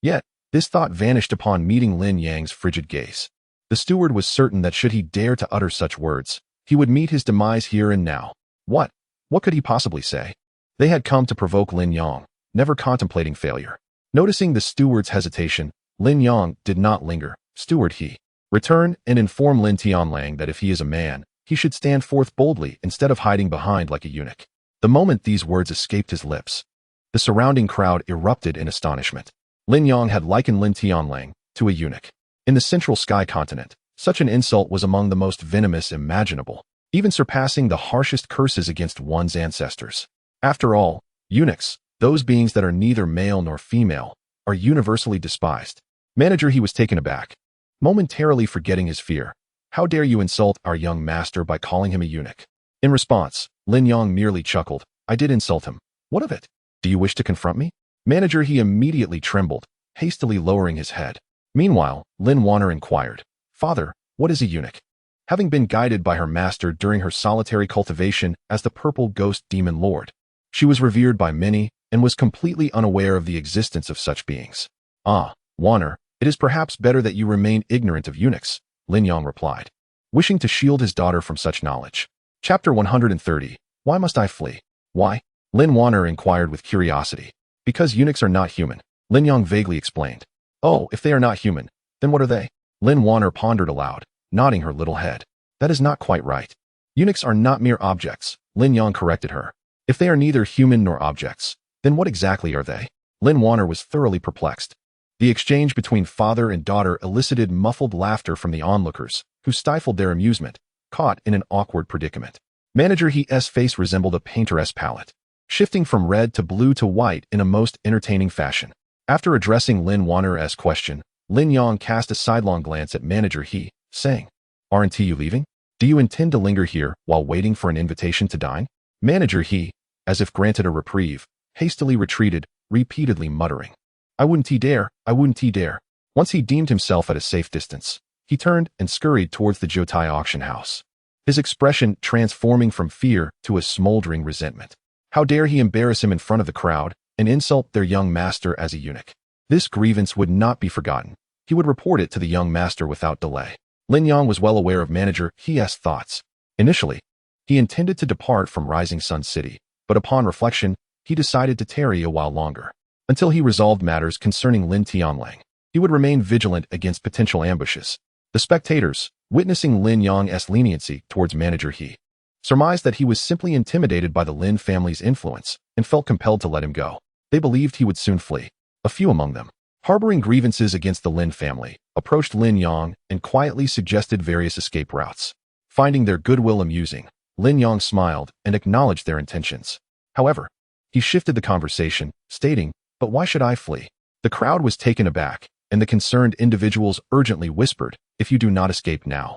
Yet, this thought vanished upon meeting Lin Yang's frigid gaze. The steward was certain that should he dare to utter such words, he would meet his demise here and now. What could he possibly say? They had come to provoke Lin Yang, never contemplating failure. Noticing the steward's hesitation, Lin Yang did not linger. Steward, he return and inform Lin Tianlang that if he is a man, he should stand forth boldly instead of hiding behind like a eunuch. The moment these words escaped his lips, the surrounding crowd erupted in astonishment. Lin Yang had likened Lin Tianlang to a eunuch. In the Central Sky continent, such an insult was among the most venomous imaginable, even surpassing the harshest curses against one's ancestors. After all, eunuchs, those beings that are neither male nor female, are universally despised. Manager, he was taken aback, momentarily forgetting his fear. How dare you insult our young master by calling him a eunuch? In response, Lin Yang merely chuckled. I did insult him. What of it? Do you wish to confront me? Manager, he immediately trembled, hastily lowering his head. Meanwhile, Lin Wan'er inquired, Father, what is a eunuch? Having been guided by her master during her solitary cultivation as the purple ghost demon lord, she was revered by many and was completely unaware of the existence of such beings. Ah, Wan'er, it is perhaps better that you remain ignorant of eunuchs, Lin Yang replied, wishing to shield his daughter from such knowledge. Chapter 130. Why must I flee? Why? Lin Wan'er inquired with curiosity. Because eunuchs are not human, Lin Yang vaguely explained. Oh, if they are not human, then what are they? Lin Wan'er pondered aloud, nodding her little head. That is not quite right. Eunuchs are not mere objects, Lin Yang corrected her. If they are neither human nor objects, then what exactly are they? Lin Wan'er was thoroughly perplexed. The exchange between father and daughter elicited muffled laughter from the onlookers, who stifled their amusement, caught in an awkward predicament. Manager He's face resembled a painter's palette, shifting from red to blue to white in a most entertaining fashion. After addressing Lin Wan'er's question, Lin Yang cast a sidelong glance at Manager He, saying, Aren't you leaving? Do you intend to linger here while waiting for an invitation to dine? Manager He, as if granted a reprieve, hastily retreated, repeatedly muttering, I wouldn't dare. Once he deemed himself at a safe distance, he turned and scurried towards the Jotai auction house, his expression transforming from fear to a smoldering resentment. How dare he embarrass him in front of the crowd and insult their young master as a eunuch? This grievance would not be forgotten. He would report it to the young master without delay. Lin Yang was well aware of Manager He's thoughts. Initially, he intended to depart from Rising Sun City, but upon reflection, he decided to tarry a while longer, until he resolved matters concerning Lin Tianlang. He would remain vigilant against potential ambushes. The spectators, witnessing Lin Yang's leniency towards Manager He, surmised that he was simply intimidated by the Lin family's influence and felt compelled to let him go. They believed he would soon flee. A few among them, harboring grievances against the Lin family, approached Lin Yang and quietly suggested various escape routes. Finding their goodwill amusing, Lin Yang smiled and acknowledged their intentions. However, he shifted the conversation, stating, But why should I flee? The crowd was taken aback, and the concerned individuals urgently whispered, If you do not escape now,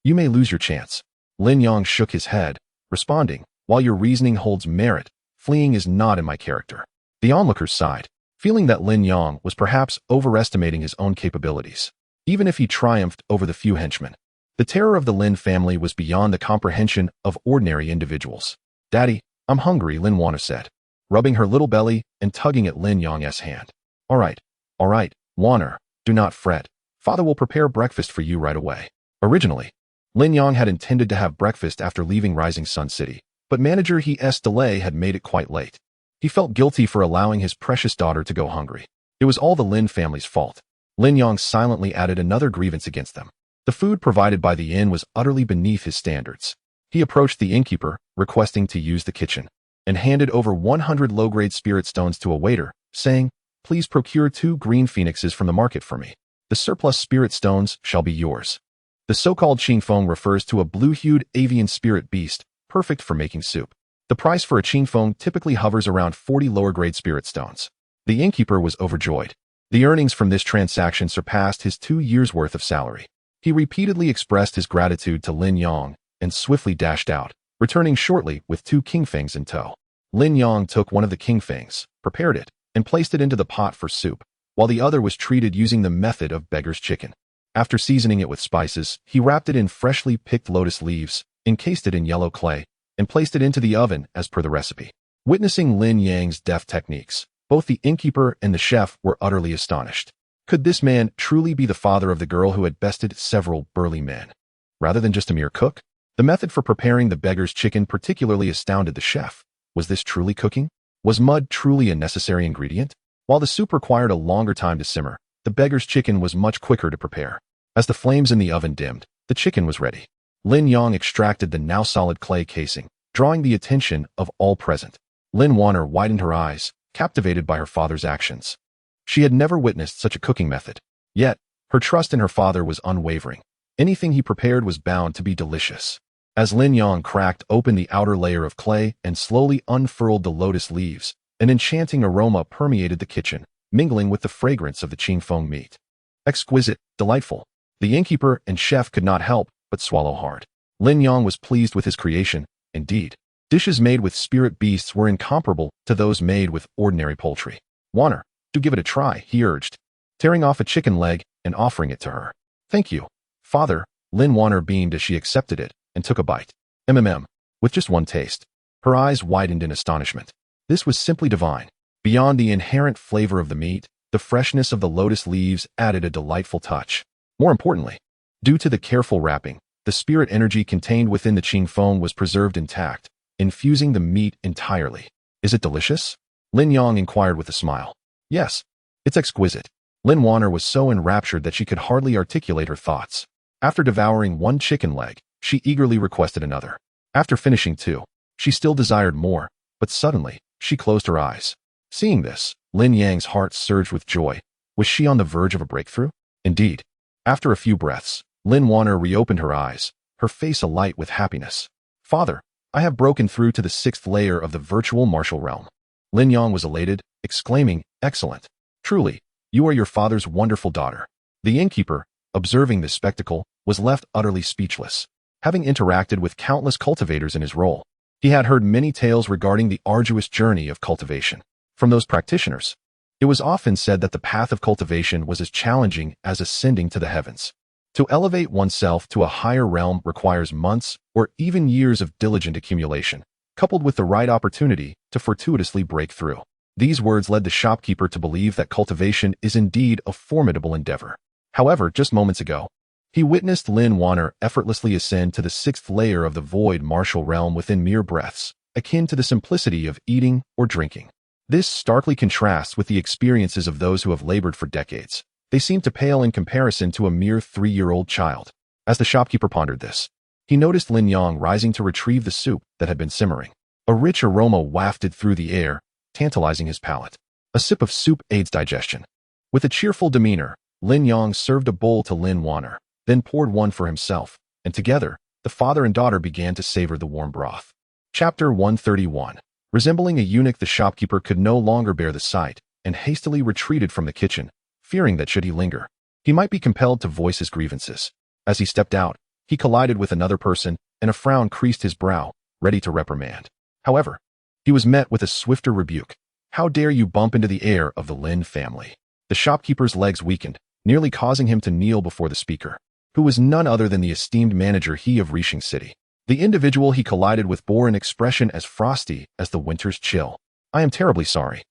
you may lose your chance. Lin Yang shook his head, responding, While your reasoning holds merit, fleeing is not in my character. The onlookers sighed, feeling that Lin Yang was perhaps overestimating his own capabilities. even if he triumphed over the few henchmen. The terror of the Lin family was beyond the comprehension of ordinary individuals. "Daddy, I'm hungry," Lin Wan'er said, rubbing her little belly and tugging at Lin Yang's hand. All right, Wan'er, do not fret. Father will prepare breakfast for you right away." Originally, Lin Yang had intended to have breakfast after leaving Rising Sun City, but manager He's delay had made it quite late. He felt guilty for allowing his precious daughter to go hungry. It was all the Lin family's fault. Lin Yang silently added another grievance against them. The food provided by the inn was utterly beneath his standards. He approached the innkeeper, requesting to use the kitchen, and handed over 100 low-grade spirit stones to a waiter, saying, "Please procure 2 green phoenixes from the market for me. The surplus spirit stones shall be yours." The so-called qingfeng refers to a blue-hued avian spirit beast, perfect for making soup. The price for a qingfeng typically hovers around 40 lower-grade spirit stones. The innkeeper was overjoyed. The earnings from this transaction surpassed his 2 years' worth of salary. He repeatedly expressed his gratitude to Lin Yang and swiftly dashed out, returning shortly with 2 qingfengs in tow. Lin Yang took one of the qingfengs, prepared it, and placed it into the pot for soup, while the other was treated using the method of beggar's chicken. After seasoning it with spices, he wrapped it in freshly picked lotus leaves, encased it in yellow clay, and placed it into the oven as per the recipe. Witnessing Lin Yang's deft techniques, both the innkeeper and the chef were utterly astonished. Could this man truly be the father of the girl who had bested several burly men, rather than just a mere cook? The method for preparing the beggar's chicken particularly astounded the chef. Was this truly cooking? Was mud truly a necessary ingredient? While the soup required a longer time to simmer, the beggar's chicken was much quicker to prepare. As the flames in the oven dimmed, the chicken was ready. Lin Yang extracted the now solid clay casing, drawing the attention of all present. Lin Wan'er widened her eyes, captivated by her father's actions. She had never witnessed such a cooking method. Yet, her trust in her father was unwavering. Anything he prepared was bound to be delicious. As Lin Yang cracked open the outer layer of clay and slowly unfurled the lotus leaves, an enchanting aroma permeated the kitchen, mingling with the fragrance of the qingfeng meat. Exquisite, delightful. The innkeeper and chef could not help but swallow hard. Lin Yang was pleased with his creation. Indeed, dishes made with spirit beasts were incomparable to those made with ordinary poultry. "Wan'er, do give it a try," he urged, tearing off a chicken leg and offering it to her. "Thank you, Father." Lin Wan'er beamed as she accepted it and took a bite. With just one taste. Her eyes widened in astonishment. This was simply divine. Beyond the inherent flavor of the meat, the freshness of the lotus leaves added a delightful touch. More importantly, due to the careful wrapping, the spirit energy contained within the qingfeng was preserved intact, infusing the meat entirely. "Is it delicious?" Lin Yang inquired with a smile. "Yes, it's exquisite." Lin Wan'er was so enraptured that she could hardly articulate her thoughts. After devouring one chicken leg, she eagerly requested another. After finishing 2, she still desired more, but suddenly, she closed her eyes. Seeing this, Lin Yang's heart surged with joy. Was she on the verge of a breakthrough? Indeed. After a few breaths, Lin Wan'er reopened her eyes, her face alight with happiness. "Father, I have broken through to the 6th layer of the virtual martial realm." Lin Yang was elated, exclaiming, "Excellent. Truly, you are your father's wonderful daughter." The innkeeper, observing this spectacle, was left utterly speechless. Having interacted with countless cultivators in his role, he had heard many tales regarding the arduous journey of cultivation. From those practitioners, it was often said that the path of cultivation was as challenging as ascending to the heavens. To elevate oneself to a higher realm requires months or even years of diligent accumulation, coupled with the right opportunity to fortuitously break through. These words led the shopkeeper to believe that cultivation is indeed a formidable endeavor. However, just moments ago, he witnessed Lin Wan'er effortlessly ascend to the 6th layer of the void martial realm within mere breaths, akin to the simplicity of eating or drinking. This starkly contrasts with the experiences of those who have labored for decades. They seem to pale in comparison to a mere 3-year-old child. As the shopkeeper pondered this, he noticed Lin Yang rising to retrieve the soup that had been simmering. A rich aroma wafted through the air, tantalizing his palate. A sip of soup aids digestion. With a cheerful demeanor, Lin Yang served a bowl to Lin Wan'er, then poured one for himself, and together, the father and daughter began to savor the warm broth. Chapter 131. Resembling a eunuch, the shopkeeper could no longer bear the sight, and hastily retreated from the kitchen, fearing that should he linger, he might be compelled to voice his grievances. As he stepped out, he collided with another person, and a frown creased his brow, ready to reprimand. However, he was met with a swifter rebuke. "How dare you bump into the heir of the Lin family?" The shopkeeper's legs weakened, nearly causing him to kneel before the speaker, who was none other than the esteemed manager he of Rishing City. The individual he collided with bore an expression as frosty as the winter's chill. I am terribly sorry.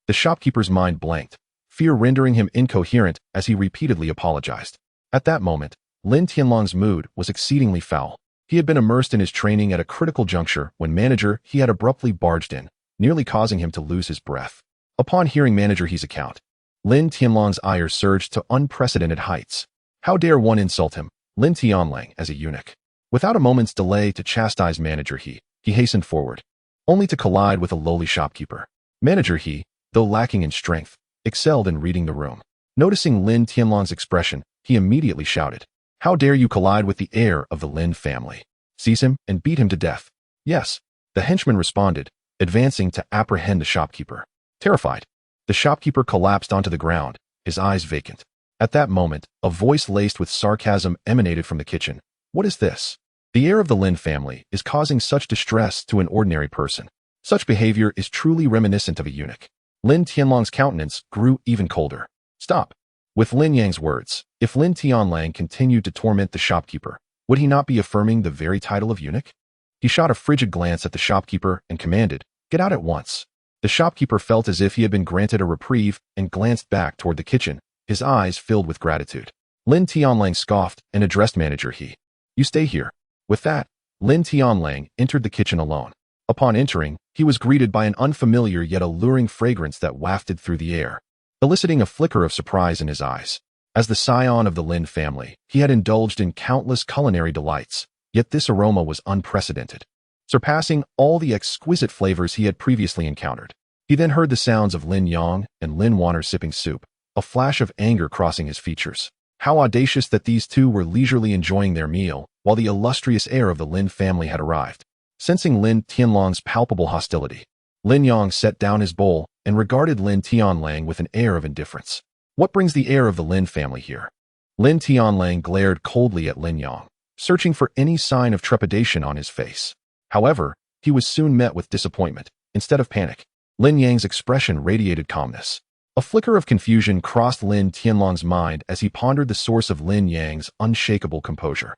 The shopkeeper's mind blanked, fear rendering him incoherent as he repeatedly apologized. At that moment, Lin Tianlong's mood was exceedingly foul. He had been immersed in his training at a critical juncture when manager he had abruptly barged in, nearly causing him to lose his breath. Upon hearing manager he's account, Lin Tianlong's ire surged to unprecedented heights. How dare one insult him, Lin Tianlang, as a eunuch? Without a moment's delay to chastise manager he hastened forward, only to collide with a lowly shopkeeper. Manager he, though lacking in strength, excelled in reading the room. Noticing Lin Tianlong's expression, he immediately shouted, "How dare you collide with the heir of the Lin family? Seize him and beat him to death." "Yes," the henchman responded, advancing to apprehend the shopkeeper. Terrified, the shopkeeper collapsed onto the ground, his eyes vacant. At that moment, a voice laced with sarcasm emanated from the kitchen. "What is this? The heir of the Lin family is causing such distress to an ordinary person. Such behavior is truly reminiscent of a eunuch." Lin Tianlong's countenance grew even colder. "Stop." With Lin Yang's words, if Lin Tianlang continued to torment the shopkeeper, would he not be affirming the very title of eunuch? He shot a frigid glance at the shopkeeper and commanded, "Get out at once." The shopkeeper felt as if he had been granted a reprieve and glanced back toward the kitchen, his eyes filled with gratitude. Lin Tianlang scoffed and addressed manager he. "You stay here." With that, Lin Tianlang entered the kitchen alone. Upon entering, he was greeted by an unfamiliar yet alluring fragrance that wafted through the air, eliciting a flicker of surprise in his eyes. As the scion of the Lin family, he had indulged in countless culinary delights, yet this aroma was unprecedented, surpassing all the exquisite flavors he had previously encountered. He then heard the sounds of Lin Yang and Lin Wan'er sipping soup, a flash of anger crossing his features. How audacious that these two were leisurely enjoying their meal, while the illustrious heir of the Lin family had arrived. Sensing Lin Tianlong's palpable hostility, Lin Yang set down his bowl and regarded Lin Tianlang with an air of indifference. "What brings the heir of the Lin family here?" Lin Tianlang glared coldly at Lin Yang, searching for any sign of trepidation on his face. However, he was soon met with disappointment, instead of panic. Lin Yang's expression radiated calmness. A flicker of confusion crossed Lin Tianlong's mind as he pondered the source of Lin Yang's unshakable composure.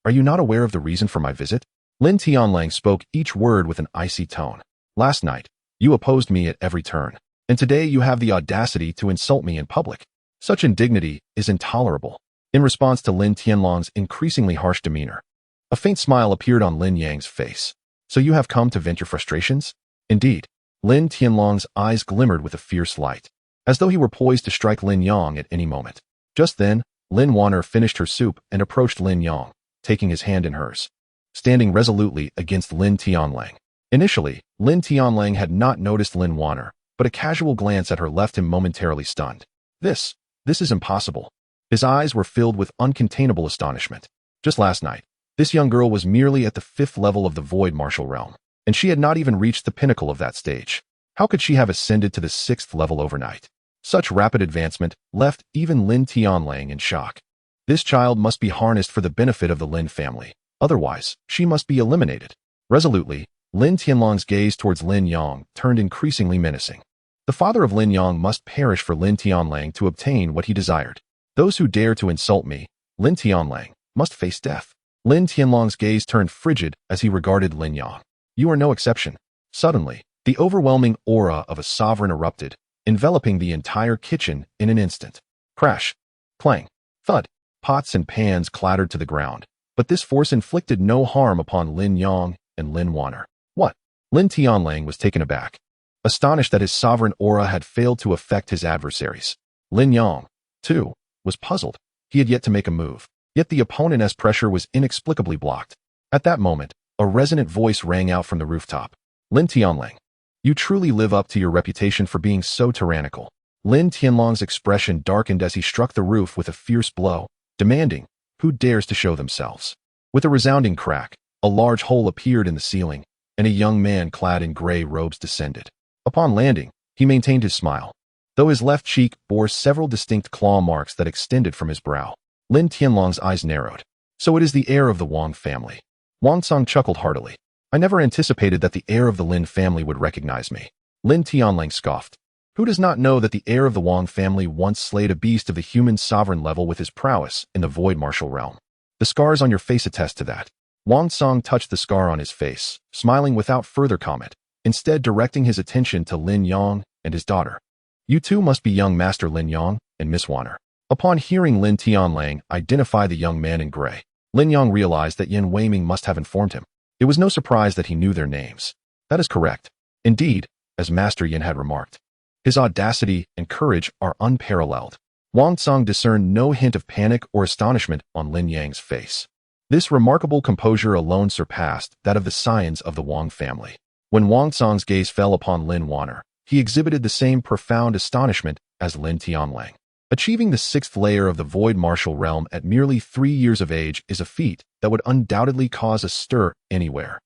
"Are you not aware of the reason for my visit?" Lin Tianlang spoke each word with an icy tone. "Last night, you opposed me at every turn, and today you have the audacity to insult me in public. Such indignity is intolerable." In response to Lin Tianlong's increasingly harsh demeanor, a faint smile appeared on Lin Yang's face. "So you have come to vent your frustrations?" Indeed, Lin Tianlong's eyes glimmered with a fierce light, as though he were poised to strike Lin Yang at any moment. Just then, Lin Wan'er finished her soup and approached Lin Yang, taking his hand in hers, standing resolutely against Lin Tianlang. Initially, Lin Tianlang had not noticed Lin Wan'er, but a casual glance at her left him momentarily stunned. This is impossible." His eyes were filled with uncontainable astonishment. Just last night, this young girl was merely at the 5th level of the void martial realm, and she had not even reached the pinnacle of that stage. How could she have ascended to the 6th level overnight? Such rapid advancement left even Lin Tianlang in shock. This child must be harnessed for the benefit of the Lin family. Otherwise, she must be eliminated. Resolutely, Lin Tianlong's gaze towards Lin Yang turned increasingly menacing. The father of Lin Yang must perish for Lin Tianlang to obtain what he desired. Those who dare to insult me, Lin Tianlang, must face death. Lin Tianlong's gaze turned frigid as he regarded Lin Yang. "You are no exception." Suddenly, the overwhelming aura of a sovereign erupted, enveloping the entire kitchen in an instant. Crash, clang, thud, pots and pans clattered to the ground. But this force inflicted no harm upon Lin Yang and Lin Wan'er. "What?" Lin Tianlang was taken aback, astonished that his sovereign aura had failed to affect his adversaries. Lin Yang, too, was puzzled. He had yet to make a move, yet the opponent's pressure was inexplicably blocked. At that moment, a resonant voice rang out from the rooftop. "Lin Tianlang, you truly live up to your reputation for being so tyrannical." Lin Tianlong's expression darkened as he struck the roof with a fierce blow, demanding, "Who dares to show themselves?" With a resounding crack, a large hole appeared in the ceiling, and a young man clad in gray robes descended. Upon landing, he maintained his smile, though his left cheek bore several distinct claw marks that extended from his brow. Lin Tianlong's eyes narrowed. "So it is the heir of the Wang family." Wang Song chuckled heartily. "I never anticipated that the heir of the Lin family would recognize me." Lin Tianlang scoffed. Who does not know that the heir of the Wang family once slayed a beast of the human sovereign level with his prowess in the void martial realm? The scars on your face attest to that. Wang Song touched the scar on his face, smiling without further comment, instead directing his attention to Lin Yang and his daughter. You two must be young Master Lin Yang and Miss Wan'er. Upon hearing Lin Tianlang identify the young man in gray, Lin Yang realized that Yin Weiming must have informed him. It was no surprise that he knew their names. That is correct. Indeed, as Master Yin had remarked, his audacity and courage are unparalleled. Wang Song discerned no hint of panic or astonishment on Lin Yang's face. This remarkable composure alone surpassed that of the scions of the Wang family. When Wang Song's gaze fell upon Lin Wan'er, he exhibited the same profound astonishment as Lin Tianlang. Achieving the 6th layer of the void martial realm at merely 3 years of age is a feat that would undoubtedly cause a stir anywhere.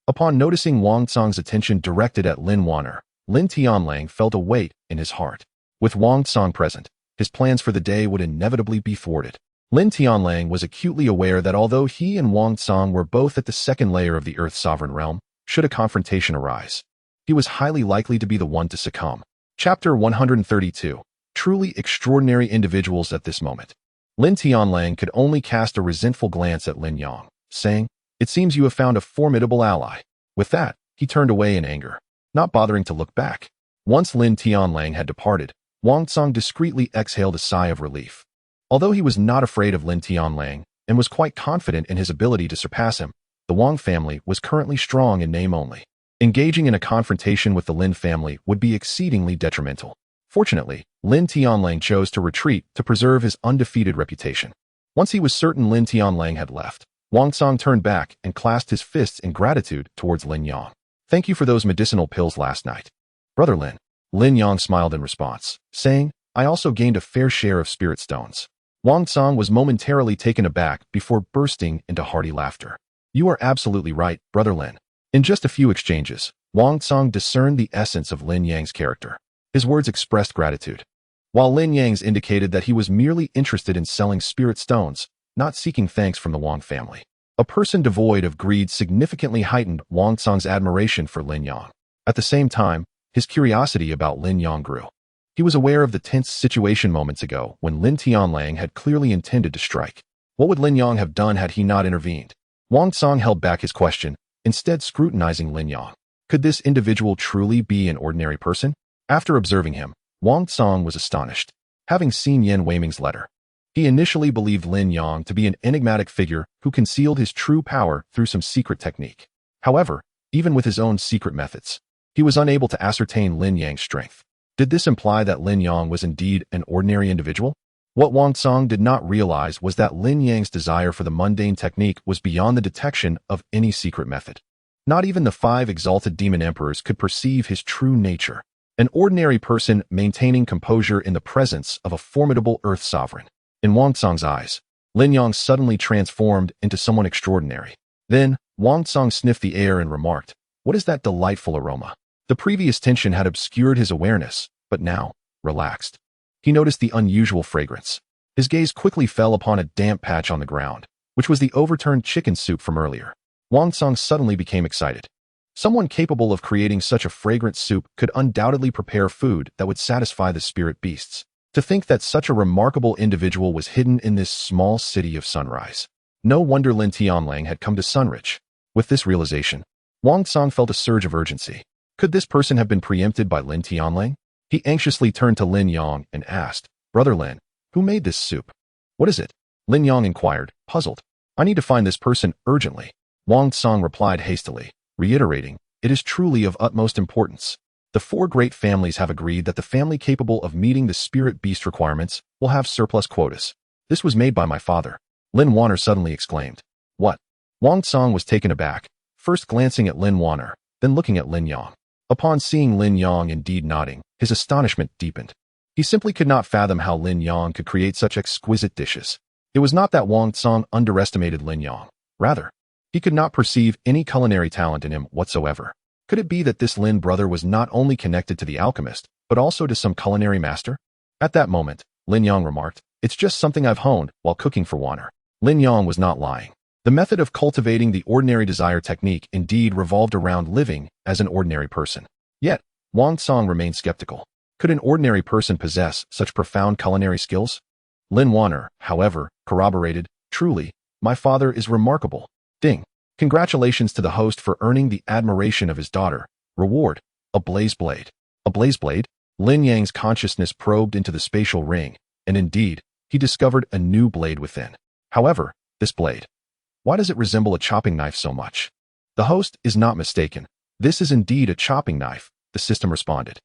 Upon noticing Wang Song's attention directed at Lin Wan'er, Lin Tianlang felt a weight in his heart. With Wang Song present, his plans for the day would inevitably be thwarted. Lin Tianlang was acutely aware that although he and Wang Song were both at the 2nd layer of the Earth's sovereign realm, should a confrontation arise, he was highly likely to be the one to succumb. Chapter 132. Truly extraordinary individuals at this moment. Lin Tianlang could only cast a resentful glance at Lin Yang, saying, "It seems you have found a formidable ally." With that, he turned away in anger, not bothering to look back. Once Lin Tianlang had departed, Wang Song discreetly exhaled a sigh of relief. Although he was not afraid of Lin Tianlang and was quite confident in his ability to surpass him, the Wang family was currently strong in name only. Engaging in a confrontation with the Lin family would be exceedingly detrimental. Fortunately, Lin Tianlang chose to retreat to preserve his undefeated reputation. Once he was certain Lin Tianlang had left, Wang Song turned back and clasped his fists in gratitude towards Lin Yang. "Thank you for those medicinal pills last night, Brother Lin." Lin Yang smiled in response, saying, "I also gained a fair share of spirit stones." Wang Song was momentarily taken aback before bursting into hearty laughter. "You are absolutely right, Brother Lin." In just a few exchanges, Wang Song discerned the essence of Lin Yang's character. His words expressed gratitude, while Lin Yang's indicated that he was merely interested in selling spirit stones, not seeking thanks from the Wang family. A person devoid of greed significantly heightened Wang Song's admiration for Lin Yang. At the same time, his curiosity about Lin Yang grew. He was aware of the tense situation moments ago when Lin Tianlang had clearly intended to strike. What would Lin Yang have done had he not intervened? Wang Song held back his question, instead scrutinizing Lin Yang. Could this individual truly be an ordinary person? After observing him, Wang Song was astonished. Having seen Yin Weiming's letter, he initially believed Lin Yang to be an enigmatic figure who concealed his true power through some secret technique. However, even with his own secret methods, he was unable to ascertain Lin Yang's strength. Did this imply that Lin Yang was indeed an ordinary individual? What Wang Song did not realize was that Lin Yang's desire for the mundane technique was beyond the detection of any secret method. Not even the 5 exalted demon emperors could perceive his true nature. An ordinary person maintaining composure in the presence of a formidable earth sovereign. In Wang Song's eyes, Lin Yang suddenly transformed into someone extraordinary. Then, Wang Song sniffed the air and remarked, "What is that delightful aroma?" The previous tension had obscured his awareness, but now, relaxed, he noticed the unusual fragrance. His gaze quickly fell upon a damp patch on the ground, which was the overturned chicken soup from earlier. Wang Song suddenly became excited. Someone capable of creating such a fragrant soup could undoubtedly prepare food that would satisfy the spirit beasts. To think that such a remarkable individual was hidden in this small city of Sunrise. No wonder Lin Tianlang had come to Sunridge. With this realization, Wang Song felt a surge of urgency. Could this person have been preempted by Lin Tianlang? He anxiously turned to Lin Yang and asked, "Brother Lin, who made this soup?" "What is it?" Lin Yang inquired, puzzled. "I need to find this person urgently." Wang Song replied hastily, reiterating, "It is truly of utmost importance. The 4 great families have agreed that the family capable of meeting the spirit beast requirements will have surplus quotas. This was made by my father." Lin Wan'er suddenly exclaimed. "What?" Wang Song was taken aback, first glancing at Lin Wan'er, then looking at Lin Yang. Upon seeing Lin Yang indeed nodding, his astonishment deepened. He simply could not fathom how Lin Yang could create such exquisite dishes. It was not that Wang Song underestimated Lin Yang. Rather, he could not perceive any culinary talent in him whatsoever. Could it be that this Lin brother was not only connected to the alchemist, but also to some culinary master? At that moment, Lin Yang remarked, "It's just something I've honed while cooking for Wan'er." Lin Yang was not lying. The method of cultivating the ordinary desire technique indeed revolved around living as an ordinary person. Yet, Wang Song remained skeptical. Could an ordinary person possess such profound culinary skills? Lin Wan'er, however, corroborated, "Truly, my father is remarkable." Ding. Congratulations to the host for earning the admiration of his daughter. Reward: a blaze blade. A blaze blade? Lin Yang's consciousness probed into the spatial ring, and indeed, he discovered a new blade within. However, this blade, why does it resemble a chopping knife so much? The host is not mistaken. This is indeed a chopping knife, the system responded.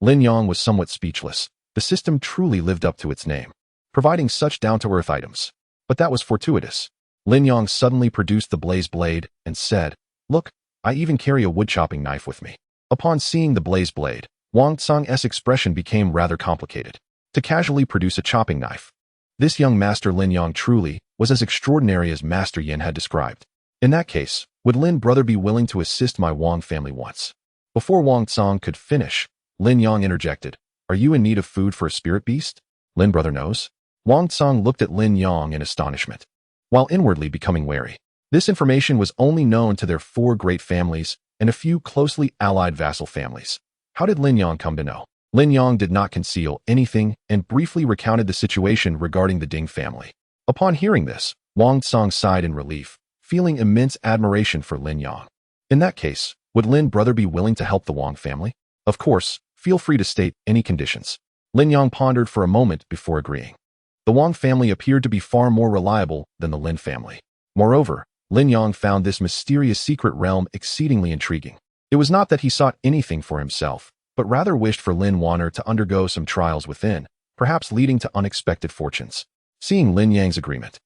Lin Yang was somewhat speechless. The system truly lived up to its name, providing such down-to-earth items. But that was fortuitous. Lin Yang suddenly produced the blaze blade and said, "Look, I even carry a wood-chopping knife with me." Upon seeing the blaze blade, Wang Tsang's expression became rather complicated. To casually produce a chopping knife. This young master Lin Yang truly was as extraordinary as Master Yin had described. In that case, would Lin brother be willing to assist my Wang family once? Before Wang Tsang could finish, Lin Yang interjected, "Are you in need of food for a spirit beast?" Lin brother knows. Wang Tsang looked at Lin Yang in astonishment, while inwardly becoming wary. This information was only known to their 4 great families and a few closely allied vassal families. How did Lin Yang come to know? Lin Yang did not conceal anything and briefly recounted the situation regarding the Ding family. Upon hearing this, Wang Tsang sighed in relief, feeling immense admiration for Lin Yang. In that case, would Lin brother be willing to help the Wang family? Of course, feel free to state any conditions. Lin Yang pondered for a moment before agreeing. The Wang family appeared to be far more reliable than the Lin family. Moreover, Lin Yang found this mysterious secret realm exceedingly intriguing. It was not that he sought anything for himself, but rather wished for Lin Wan'er to undergo some trials within, perhaps leading to unexpected fortunes. Seeing Lin Yang's agreement,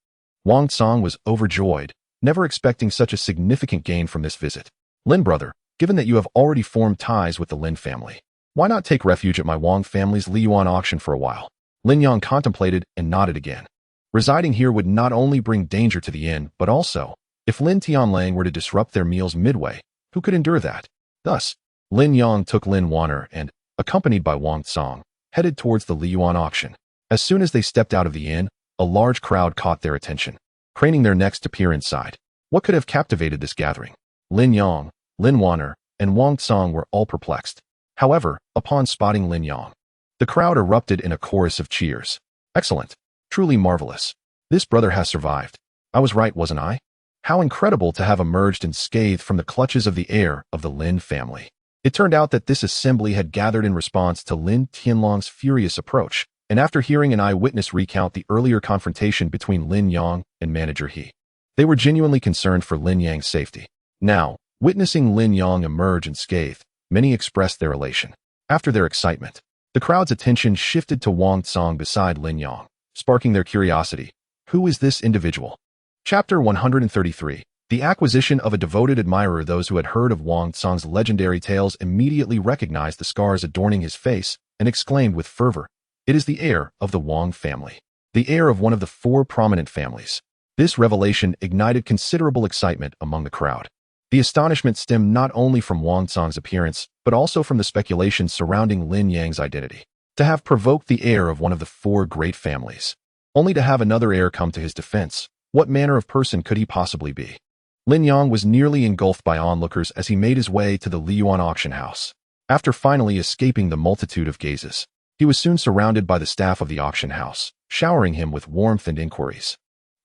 Wang Tsang was overjoyed, never expecting such a significant gain from this visit. Lin brother, given that you have already formed ties with the Lin family, why not take refuge at my Wang family's Liyuan auction for a while? Lin Yang contemplated and nodded again. Residing here would not only bring danger to the inn, but also, if Lin Tianlang were to disrupt their meals midway, who could endure that? Thus, Lin Yang took Lin Wan'er and, accompanied by Wang Tsang, headed towards the Liyuan auction. As soon as they stepped out of the inn, a large crowd caught their attention, craning their necks to peer inside. What could have captivated this gathering? Lin Yang, Lin Wan'er, and Wang Tsang were all perplexed. However, upon spotting Lin Yang, the crowd erupted in a chorus of cheers. Excellent. Truly marvelous. This brother has survived. I was right, wasn't I? How incredible to have emerged unscathed from the clutches of the heir of the Lin family. It turned out that this assembly had gathered in response to Lin Tianlong's furious approach, and after hearing an eyewitness recount the earlier confrontation between Lin Yang and manager He, they were genuinely concerned for Lin Yang's safety. Now, witnessing Lin Yang emerge unscathed, many expressed their elation. After their excitement, the crowd's attention shifted to Wang Tsang beside Lin Yang, sparking their curiosity. Who is this individual? Chapter 133. The acquisition of a devoted admirer. Those who had heard of Wang Tsang's legendary tales immediately recognized the scars adorning his face and exclaimed with fervor, "It is the heir of the Wang family. The heir of one of the 4 prominent families." This revelation ignited considerable excitement among the crowd. The astonishment stemmed not only from Wang Tsang's appearance, but also from the speculations surrounding Lin Yang's identity. To have provoked the heir of one of the 4 great families, only to have another heir come to his defense, what manner of person could he possibly be? Lin Yang was nearly engulfed by onlookers as he made his way to the Liyuan auction house. After finally escaping the multitude of gazes, he was soon surrounded by the staff of the auction house, showering him with warmth and inquiries.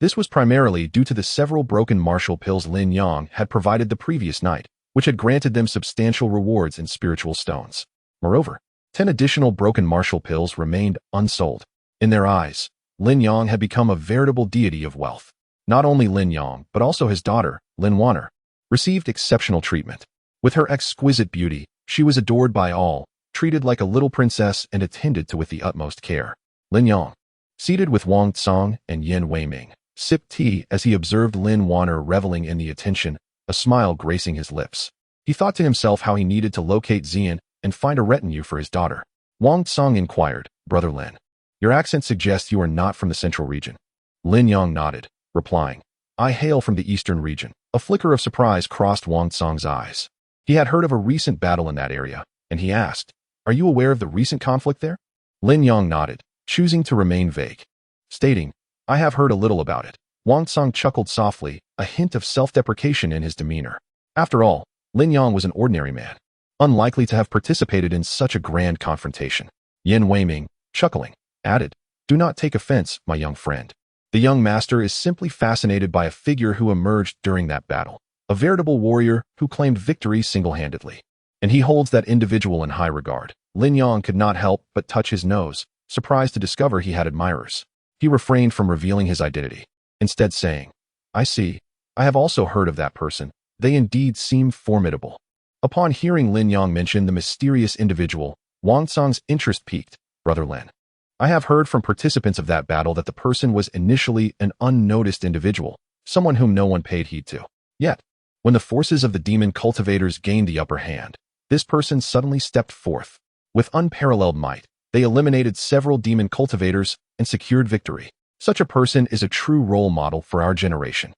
This was primarily due to the several broken martial pills Lin Yang had provided the previous night, which had granted them substantial rewards in spiritual stones. Moreover, 10 additional broken martial pills remained unsold. In their eyes, Lin Yang had become a veritable deity of wealth. Not only Lin Yang, but also his daughter, Lin Wan'er, received exceptional treatment. With her exquisite beauty, she was adored by all, treated like a little princess and attended to with the utmost care. Lin Yang, seated with Wang Tsang and Yin Weiming, sipped tea as he observed Lin Wan'er reveling in the attention, a smile gracing his lips. He thought to himself how he needed to locate Xian and find a retinue for his daughter. Wang Tsang inquired, "Brother Lin, your accent suggests you are not from the central region." Lin Yang nodded, replying, "I hail from the eastern region." A flicker of surprise crossed Wang Tsang's eyes. He had heard of a recent battle in that area, and he asked, "Are you aware of the recent conflict there?" Lin Yang nodded, choosing to remain vague, stating, "I have heard a little about it." Wang Tsang chuckled softly, a hint of self-deprecation in his demeanor. After all, Lin Yang was an ordinary man. unlikely to have participated in such a grand confrontation. Yin Weiming, chuckling, added, "Do not take offense, my young friend. The young master is simply fascinated by a figure who emerged during that battle, a veritable warrior who claimed victory single-handedly. And he holds that individual in high regard." Lin Yang could not help but touch his nose, surprised to discover he had admirers. He refrained from revealing his identity, instead saying, "I see. I have also heard of that person. They indeed seem formidable." Upon hearing Lin Yang mention the mysterious individual, Wang Cong's interest peaked. "Brother Lin, I have heard from participants of that battle that the person was initially an unnoticed individual, someone whom no one paid heed to. Yet, when the forces of the demon cultivators gained the upper hand, this person suddenly stepped forth. With unparalleled might, they eliminated several demon cultivators and secured victory. Such a person is a true role model for our generation."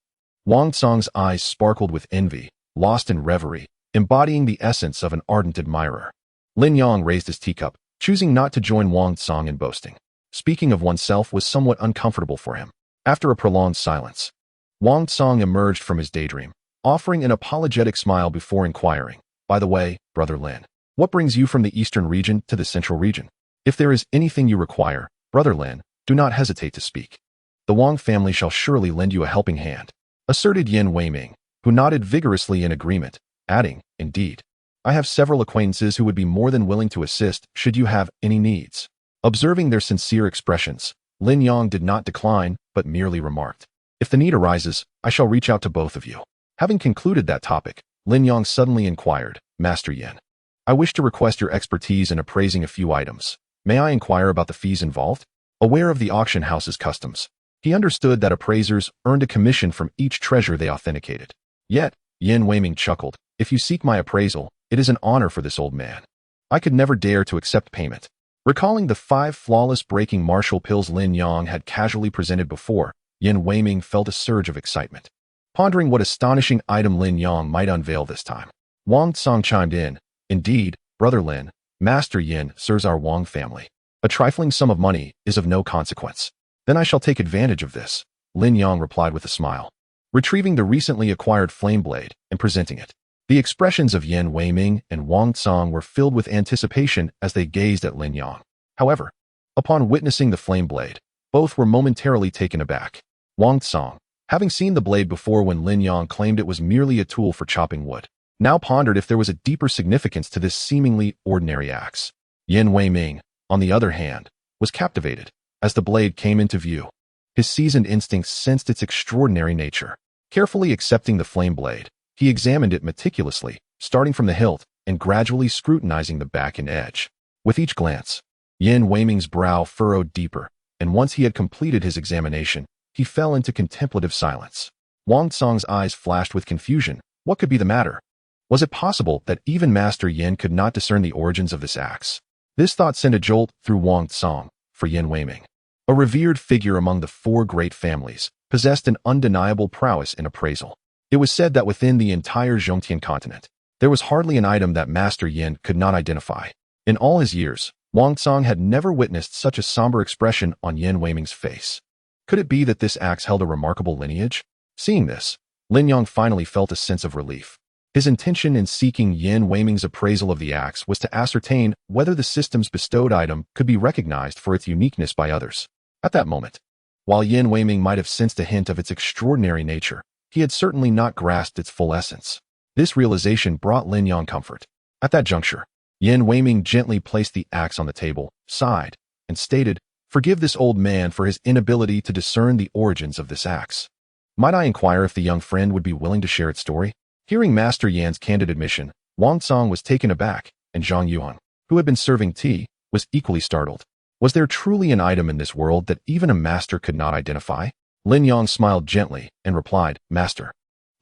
Wang Cong's eyes sparkled with envy, lost in reverie, embodying the essence of an ardent admirer. Lin Yang raised his teacup, choosing not to join Wang Cong in boasting. Speaking of oneself was somewhat uncomfortable for him. After a prolonged silence, Wang Cong emerged from his daydream, offering an apologetic smile before inquiring, "By the way, Brother Lin, what brings you from the eastern region to the central region? If there is anything you require, Brother Lin, do not hesitate to speak. The Wang family shall surely lend you a helping hand," asserted Yin Weiming, who nodded vigorously in agreement, adding, "Indeed, I have several acquaintances who would be more than willing to assist should you have any needs." Observing their sincere expressions, Lin Yang did not decline, but merely remarked, "If the need arises, I shall reach out to both of you." Having concluded that topic, Lin Yang suddenly inquired, "Master Yin, I wish to request your expertise in appraising a few items. May I inquire about the fees involved?" Aware of the auction house's customs, he understood that appraisers earned a commission from each treasure they authenticated. Yet, Yin Weiming chuckled, "If you seek my appraisal, it is an honor for this old man. I could never dare to accept payment." Recalling the 5 flawless breaking martial pills Lin Yang had casually presented before, Yin Weiming felt a surge of excitement. Pondering what astonishing item Lin Yang might unveil this time, Wang Cong chimed in, "Indeed, Brother Lin, Master Yin serves our Wang family. A trifling sum of money is of no consequence." "Then I shall take advantage of this," Lin Yang replied with a smile, retrieving the recently acquired flame blade and presenting it. The expressions of Yin Weiming and Wang Cong were filled with anticipation as they gazed at Lin Yang. However, upon witnessing the flame blade, both were momentarily taken aback. Wang Cong, having seen the blade before when Lin Yang claimed it was merely a tool for chopping wood, now pondered if there was a deeper significance to this seemingly ordinary axe. Yin Weiming, on the other hand, was captivated as the blade came into view. His seasoned instincts sensed its extraordinary nature. Carefully accepting the flame blade, he examined it meticulously, starting from the hilt and gradually scrutinizing the back and edge. With each glance, Yin Weiming's brow furrowed deeper, and once he had completed his examination, he fell into contemplative silence. Wang Cong's eyes flashed with confusion. What could be the matter? Was it possible that even Master Yin could not discern the origins of this axe? This thought sent a jolt through Wang Cong, for Yin Weiming, a revered figure among the 4 great families, possessed an undeniable prowess in appraisal. It was said that within the entire Zhongtian continent, there was hardly an item that Master Yin could not identify. In all his years, Wang Cong had never witnessed such a somber expression on Yin Weiming's face. Could it be that this axe held a remarkable lineage? Seeing this, Lin Yang finally felt a sense of relief. His intention in seeking Yin Weiming's appraisal of the axe was to ascertain whether the system's bestowed item could be recognized for its uniqueness by others. At that moment, while Yin Weiming might have sensed a hint of its extraordinary nature, he had certainly not grasped its full essence. This realization brought Lin Yang comfort. At that juncture, Yin Weiming gently placed the axe on the table, sighed, and stated, "Forgive this old man for his inability to discern the origins of this axe. Might I inquire if the young friend would be willing to share its story?" Hearing Master Yan's candid admission, Wang Cong was taken aback, and Zhang Yuan, who had been serving tea, was equally startled. Was there truly an item in this world that even a master could not identify? Lin Yang smiled gently and replied, "Master,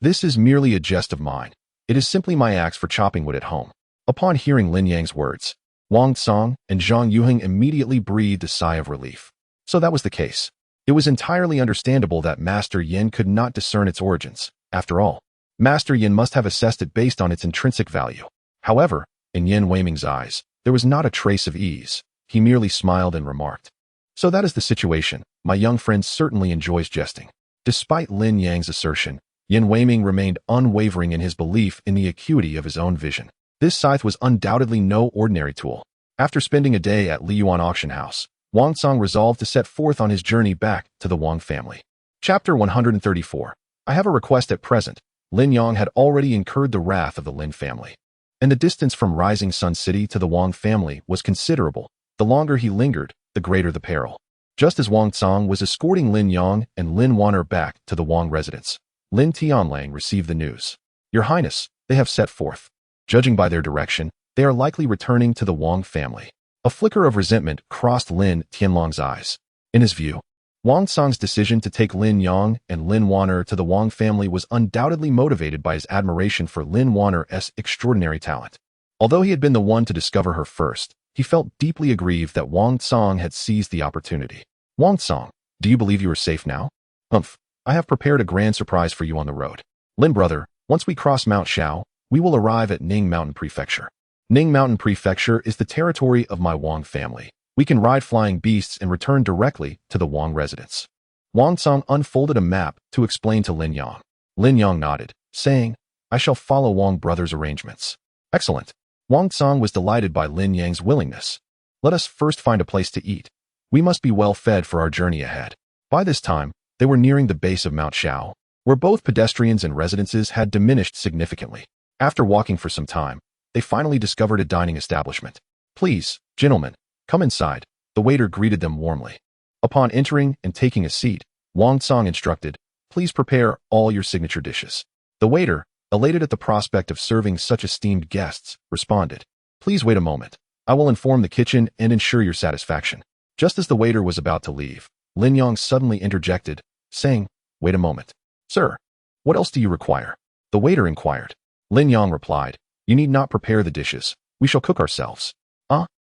this is merely a jest of mine. It is simply my axe for chopping wood at home." Upon hearing Lin Yang's words, Wang Cong and Zhang Yuheng immediately breathed a sigh of relief. So that was the case. It was entirely understandable that Master Yin could not discern its origins. After all, Master Yin must have assessed it based on its intrinsic value. However, in Yin Weiming's eyes, there was not a trace of ease. He merely smiled and remarked, "So that is the situation. My young friend certainly enjoys jesting." Despite Lin Yang's assertion, Yin Weiming remained unwavering in his belief in the acuity of his own vision. This scythe was undoubtedly no ordinary tool. After spending a day at Liyuan auction house, Wang Tsang resolved to set forth on his journey back to the Wang family. Chapter 134. I have a request at present. Lin Yang had already incurred the wrath of the Lin family, and the distance from Rising Sun City to the Wang family was considerable. The longer he lingered, the greater the peril. Just as Wang Tsang was escorting Lin Yang and Lin Wan'er back to the Wang residence, Lin Tianlang received the news. Your Highness, they have set forth. Judging by their direction, they are likely returning to the Wang family. A flicker of resentment crossed Lin Tianlang's eyes. In his view, Wang Tsang's decision to take Lin Yang and Lin Wan'er to the Wang family was undoubtedly motivated by his admiration for Lin Wan'er's extraordinary talent. Although he had been the one to discover her first, he felt deeply aggrieved that Wang Tsang had seized the opportunity. Wang Tsang, do you believe you are safe now? I have prepared a grand surprise for you on the road. Lin brother, once we cross Mount Shao, we will arrive at Ning Mountain Prefecture. Ning Mountain Prefecture is the territory of my Wang family. We can ride flying beasts and return directly to the Wang residence. Wang Tsang unfolded a map to explain to Lin Yang. Lin Yang nodded, saying, I shall follow Wang brother's arrangements. Excellent. Wang Tsang was delighted by Lin Yang's willingness. Let us first find a place to eat. We must be well fed for our journey ahead. By this time, they were nearing the base of Mount Shao, where both pedestrians and residences had diminished significantly. After walking for some time, they finally discovered a dining establishment. Please, gentlemen, come inside, the waiter greeted them warmly. Upon entering and taking a seat, Wang Tsang instructed, please prepare all your signature dishes. The waiter, elated at the prospect of serving such esteemed guests, responded, please wait a moment. I will inform the kitchen and ensure your satisfaction. Just as the waiter was about to leave, Lin Yang suddenly interjected, saying, wait a moment. Sir, what else do you require? The waiter inquired. Lin Yang replied, you need not prepare the dishes. We shall cook ourselves.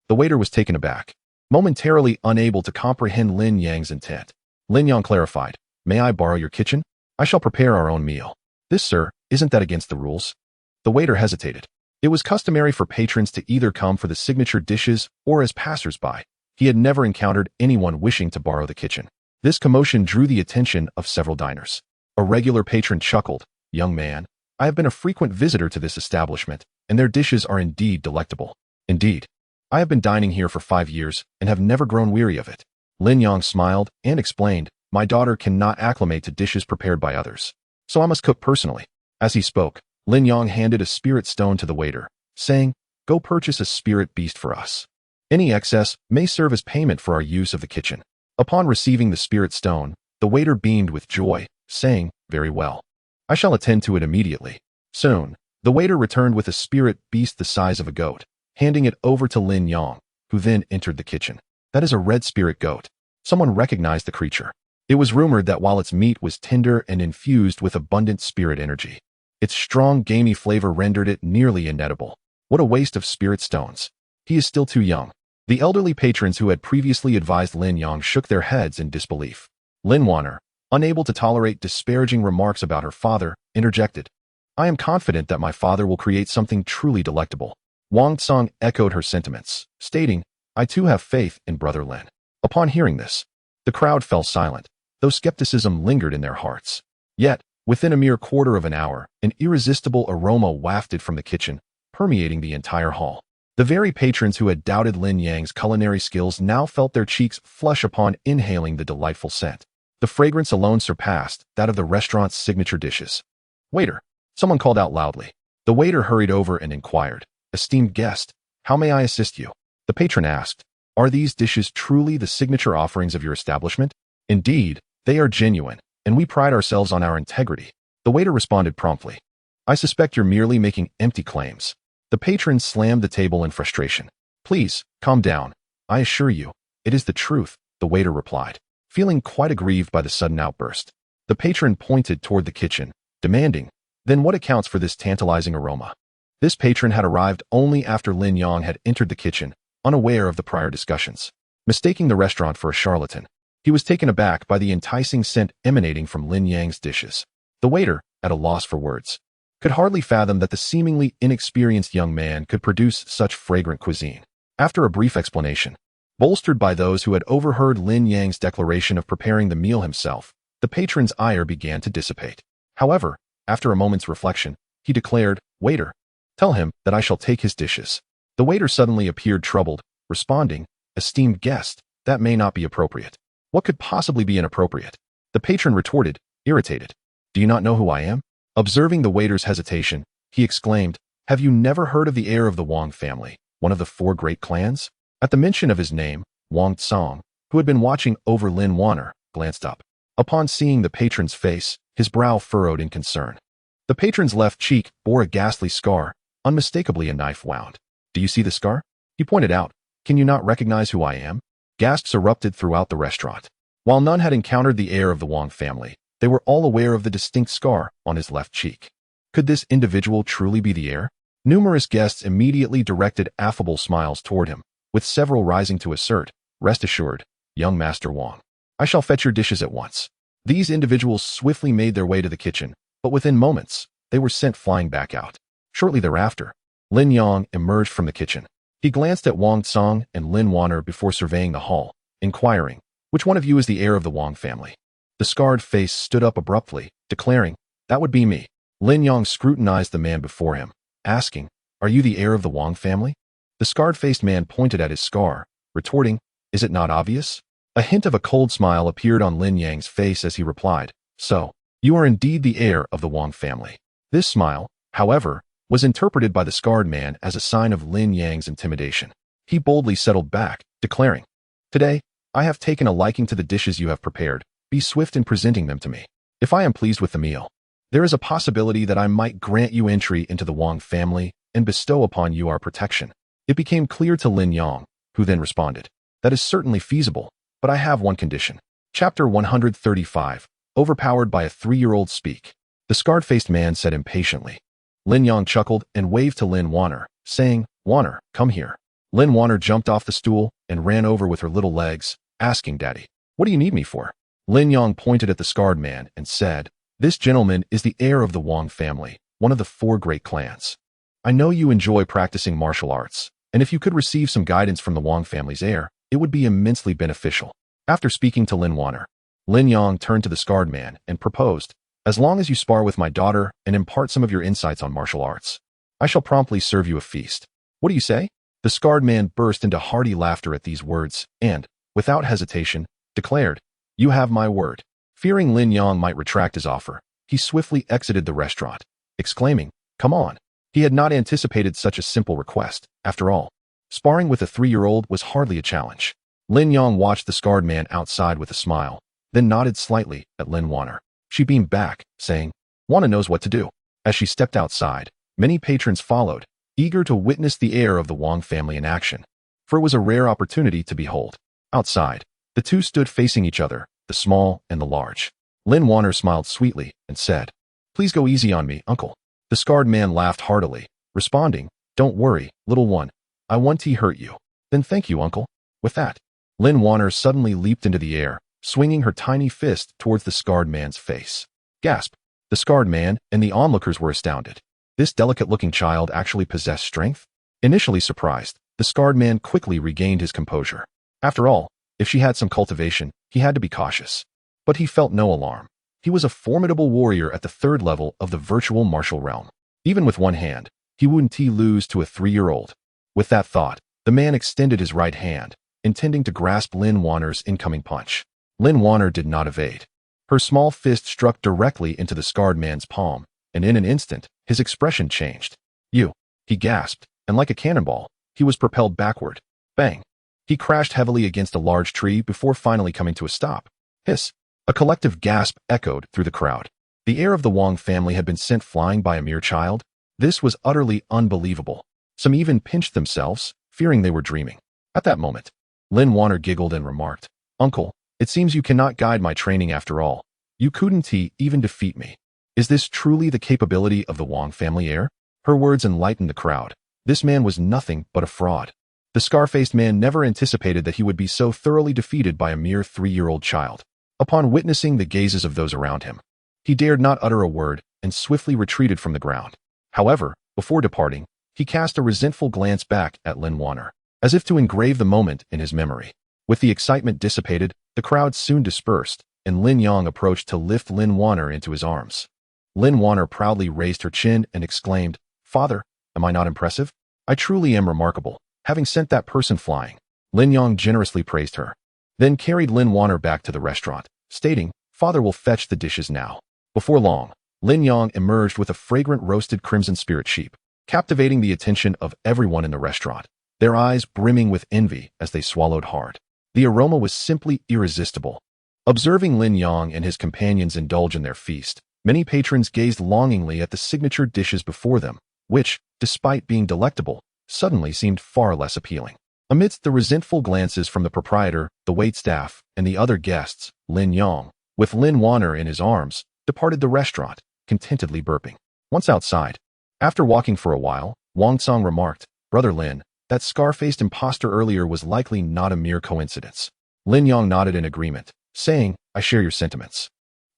The waiter was taken aback, momentarily unable to comprehend Lin Yang's intent. Lin Yang clarified, may I borrow your kitchen? I shall prepare our own meal. This, sir, isn't that against the rules? The waiter hesitated. It was customary for patrons to either come for the signature dishes or as passers-by. He had never encountered anyone wishing to borrow the kitchen. This commotion drew the attention of several diners. A regular patron chuckled, young man, I have been a frequent visitor to this establishment, and their dishes are indeed delectable. Indeed, I have been dining here for 5 years and have never grown weary of it. Lin Yang smiled and explained, my daughter cannot acclimate to dishes prepared by others, so I must cook personally. As he spoke, Lin Yang handed a spirit stone to the waiter, saying, go purchase a spirit beast for us. Any excess may serve as payment for our use of the kitchen. Upon receiving the spirit stone, the waiter beamed with joy, saying, very well. I shall attend to it immediately. Soon, the waiter returned with a spirit beast the size of a goat, handing it over to Lin Yang, who then entered the kitchen. That is a red spirit goat. Someone recognized the creature. It was rumored that while its meat was tender and infused with abundant spirit energy, its strong gamey flavor rendered it nearly inedible. What a waste of spirit stones. He is still too young. The elderly patrons who had previously advised Lin Yang shook their heads in disbelief. Lin Wan'er, unable to tolerate disparaging remarks about her father, interjected, I am confident that my father will create something truly delectable. Wang Tsang echoed her sentiments, stating, I too have faith in Brother Lin. Upon hearing this, the crowd fell silent, though skepticism lingered in their hearts. Yet, within a mere quarter of an hour, an irresistible aroma wafted from the kitchen, permeating the entire hall. The very patrons who had doubted Lin Yang's culinary skills now felt their cheeks flush upon inhaling the delightful scent. The fragrance alone surpassed that of the restaurant's signature dishes. Waiter, someone called out loudly. The waiter hurried over and inquired, esteemed guest, how may I assist you? The patron asked, are these dishes truly the signature offerings of your establishment? Indeed, they are genuine, and we pride ourselves on our integrity. The waiter responded promptly. I suspect you're merely making empty claims. The patron slammed the table in frustration. Please, calm down. I assure you, it is the truth, the waiter replied, feeling quite aggrieved by the sudden outburst. The patron pointed toward the kitchen, demanding, then what accounts for this tantalizing aroma? This patron had arrived only after Lin Yang had entered the kitchen, unaware of the prior discussions. Mistaking the restaurant for a charlatan, he was taken aback by the enticing scent emanating from Lin Yang's dishes. The waiter, at a loss for words, could hardly fathom that the seemingly inexperienced young man could produce such fragrant cuisine. After a brief explanation, bolstered by those who had overheard Lin Yang's declaration of preparing the meal himself, the patron's ire began to dissipate. However, after a moment's reflection, he declared, waiter, Tell him that I shall take his dishes. The waiter suddenly appeared troubled, responding, esteemed guest, that may not be appropriate. What could possibly be inappropriate? The patron retorted, irritated. Do you not know who I am? Observing the waiter's hesitation, he exclaimed, have you never heard of the heir of the Wang family, one of the 4 great clans? At the mention of his name, Wang Tsong, who had been watching over Lin Wan'er, glanced up. Upon seeing the patron's face, his brow furrowed in concern. The patron's left cheek bore a ghastly scar, unmistakably a knife wound. Do you see the scar? He pointed out. Can you not recognize who I am? Gasps erupted throughout the restaurant. While none had encountered the heir of the Wang family, they were all aware of the distinct scar on his left cheek. Could this individual truly be the heir? Numerous guests immediately directed affable smiles toward him, with several rising to assert, rest assured, young Master Wang, I shall fetch your dishes at once. These individuals swiftly made their way to the kitchen, but within moments, they were sent flying back out. Shortly thereafter, Lin Yang emerged from the kitchen. He glanced at Wang Tsong and Lin Wan'er before surveying the hall, inquiring, which one of you is the heir of the Wang family? The scarred face stood up abruptly, declaring, that would be me. Lin Yang scrutinized the man before him, asking, are you the heir of the Wang family? The scarred-faced man pointed at his scar, retorting, is it not obvious? A hint of a cold smile appeared on Lin Yang's face as he replied, so, you are indeed the heir of the Wang family. This smile, however, was interpreted by the scarred man as a sign of Lin Yang's intimidation. He boldly settled back, declaring, today, I have taken a liking to the dishes you have prepared. Be swift in presenting them to me. If I am pleased with the meal, there is a possibility that I might grant you entry into the Wang family and bestow upon you our protection. It became clear to Lin Yang, who then responded, that is certainly feasible, but I have one condition. Chapter 135, Overpowered by a 3-year-old Speak. The scarred-faced man said impatiently. Lin Yang chuckled and waved to Lin Wan'er, saying, Wan'er, come here. Lin Wan'er jumped off the stool and ran over with her little legs, asking Daddy, what do you need me for? Lin Yang pointed at the scarred man and said, this gentleman is the heir of the Wang family, one of the 4 great clans. I know you enjoy practicing martial arts, and if you could receive some guidance from the Wang family's heir, it would be immensely beneficial. After speaking to Lin Wan'er, Lin Yang turned to the scarred man and proposed, as long as you spar with my daughter and impart some of your insights on martial arts, I shall promptly serve you a feast. What do you say? The scarred man burst into hearty laughter at these words and, without hesitation, declared, you have my word. Fearing Lin Yang might retract his offer, he swiftly exited the restaurant, exclaiming, come on. He had not anticipated such a simple request. After all, sparring with a 3-year-old was hardly a challenge. Lin Yang watched the scarred man outside with a smile, then nodded slightly at Lin Wan'er. She beamed back, saying, Wan'er knows what to do. As she stepped outside, many patrons followed, eager to witness the heir of the Wang family in action, for it was a rare opportunity to behold. Outside, the two stood facing each other, the small and the large. Lin Wan'er smiled sweetly and said, please go easy on me, uncle. The scarred man laughed heartily, responding, don't worry, little one. I won't hurt you. Then thank you, uncle. With that, Lin Wan'er suddenly leaped into the air, swinging her tiny fist towards the scarred man's face. Gasp! The scarred man and the onlookers were astounded. This delicate-looking child actually possessed strength? Initially surprised, the scarred man quickly regained his composure. After all, if she had some cultivation, he had to be cautious. But he felt no alarm. He was a formidable warrior at the 3rd level of the virtual martial realm. Even with one hand, he wouldn't lose to a 3-year-old. With that thought, the man extended his right hand, intending to grasp Lin Wan'er's incoming punch. Lin Wan'er did not evade. Her small fist struck directly into the scarred man's palm, and in an instant, his expression changed. You, he gasped, and like a cannonball, he was propelled backward. Bang! He crashed heavily against a large tree before finally coming to a stop. Hiss! A collective gasp echoed through the crowd. The heir of the Wang family had been sent flying by a mere child? This was utterly unbelievable. Some even pinched themselves, fearing they were dreaming. At that moment, Lin Wan'er giggled and remarked, Uncle, it seems you cannot guide my training after all. You couldn't even defeat me. Is this truly the capability of the Wang family heir? Her words enlightened the crowd. This man was nothing but a fraud. The scar-faced man never anticipated that he would be so thoroughly defeated by a mere 3-year-old child. Upon witnessing the gazes of those around him, he dared not utter a word and swiftly retreated from the ground. However, before departing, he cast a resentful glance back at Lin Wan'er, as if to engrave the moment in his memory. With the excitement dissipated, the crowd soon dispersed, and Lin Yang approached to lift Lin Wan'er into his arms. Lin Wan'er proudly raised her chin and exclaimed, Father, Am I not impressive? I truly am remarkable, having sent that person flying. Lin Yang generously praised her, then carried Lin Wan'er back to the restaurant, stating, Father will fetch the dishes now. Before long, Lin Yang emerged with a fragrant roasted crimson spirit sheep, captivating the attention of everyone in the restaurant, their eyes brimming with envy as they swallowed hard. The aroma was simply irresistible. Observing Lin Yang and his companions indulge in their feast, many patrons gazed longingly at the signature dishes before them, which, despite being delectable, suddenly seemed far less appealing. Amidst the resentful glances from the proprietor, the waitstaff, and the other guests, Lin Yang, with Lin Wan'er in his arms, departed the restaurant, contentedly burping. Once outside, after walking for a while, Wang Tsang remarked, Brother Lin, that scar-faced impostor earlier was likely not a mere coincidence. Lin Yang nodded in agreement, saying, I share your sentiments.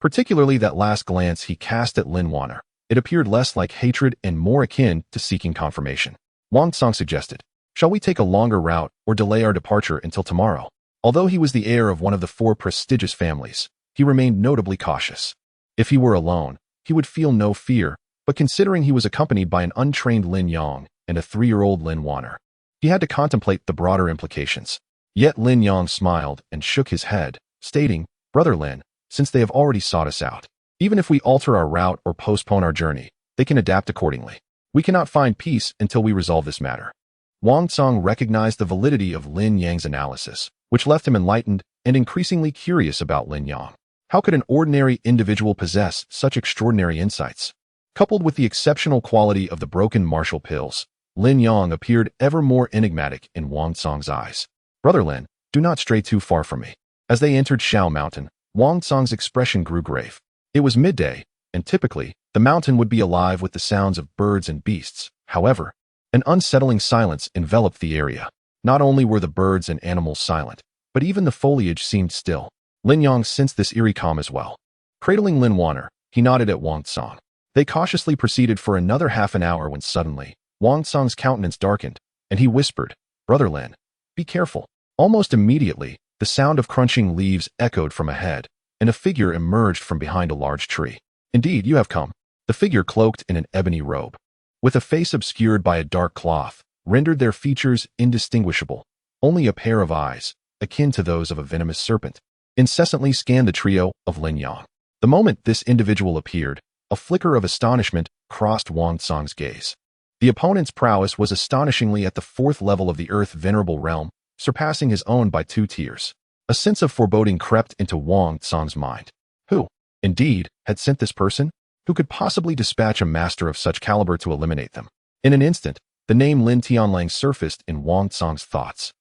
Particularly that last glance he cast at Lin Wan'er. It appeared less like hatred and more akin to seeking confirmation. Wang Tsang suggested, Shall we take a longer route or delay our departure until tomorrow? Although he was the heir of one of the 4 prestigious families, he remained notably cautious. If he were alone, he would feel no fear, but considering he was accompanied by an untrained Lin Yang and a 3-year-old Lin Wan'er, he had to contemplate the broader implications. Yet Lin Yang smiled and shook his head, stating, Brother Lin, since they have already sought us out, even if we alter our route or postpone our journey, they can adapt accordingly. We cannot find peace until we resolve this matter. Wang Tsang recognized the validity of Lin Yang's analysis, which left him enlightened and increasingly curious about Lin Yang. How could an ordinary individual possess such extraordinary insights? Coupled with the exceptional quality of the broken martial pills, Lin Yang appeared ever more enigmatic in Wang Tsang's eyes. Brother Lin, do not stray too far from me. As they entered Shao Mountain, Wang Tsang's expression grew grave. It was midday, and typically, the mountain would be alive with the sounds of birds and beasts. However, an unsettling silence enveloped the area. Not only were the birds and animals silent, but even the foliage seemed still. Lin Yang sensed this eerie calm as well. Cradling Lin Wan'er, he nodded at Wang Tsang. They cautiously proceeded for another half an hour when suddenly, Wang Tsang's countenance darkened, and he whispered, Brother Lin, be careful. Almost immediately, the sound of crunching leaves echoed from ahead, and a figure emerged from behind a large tree. Indeed, you have come. The figure cloaked in an ebony robe, with a face obscured by a dark cloth, rendered their features indistinguishable. Only a pair of eyes, akin to those of a venomous serpent, incessantly scanned the trio of Lin Yang. The moment this individual appeared, a flicker of astonishment crossed Wang Tsang's gaze. The opponent's prowess was astonishingly at the 4th level of the Earth-Venerable Realm, surpassing his own by 2 tiers. A sense of foreboding crept into Wang Tsang's mind. Who, indeed, had sent this person? Who could possibly dispatch a master of such caliber to eliminate them? In an instant, the name Lin Tianlang surfaced in Wang Tsang's thoughts.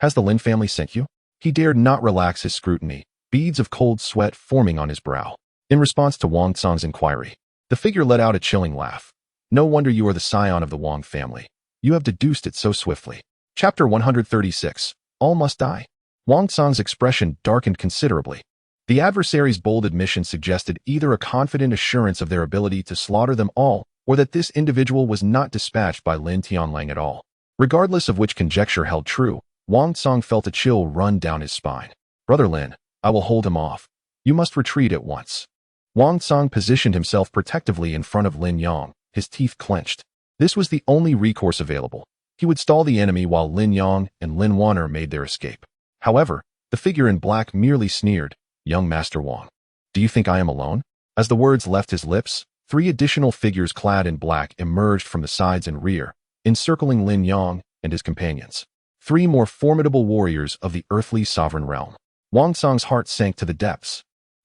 Has the Lin family sent you? He dared not relax his scrutiny, beads of cold sweat forming on his brow. In response to Wang Tsang's inquiry, the figure let out a chilling laugh. No wonder you are the scion of the Wang family. You have deduced it so swiftly. Chapter 136. All must die. Wang Tsang's expression darkened considerably. The adversary's bold admission suggested either a confident assurance of their ability to slaughter them all, or that this individual was not dispatched by Lin Tianlang at all. Regardless of which conjecture held true, Wang Tsang felt a chill run down his spine. Brother Lin, I will hold him off. You must retreat at once. Wang Tsang positioned himself protectively in front of Lin Yang, his teeth clenched. This was the only recourse available. He would stall the enemy while Lin Yang and Lin Wan'er made their escape. However, the figure in black merely sneered, Young Master Wang, do you think I am alone? As the words left his lips, 3 additional figures clad in black emerged from the sides and rear, encircling Lin Yang and his companions. 3 more formidable warriors of the earthly sovereign realm. Wang Tsang's heart sank to the depths.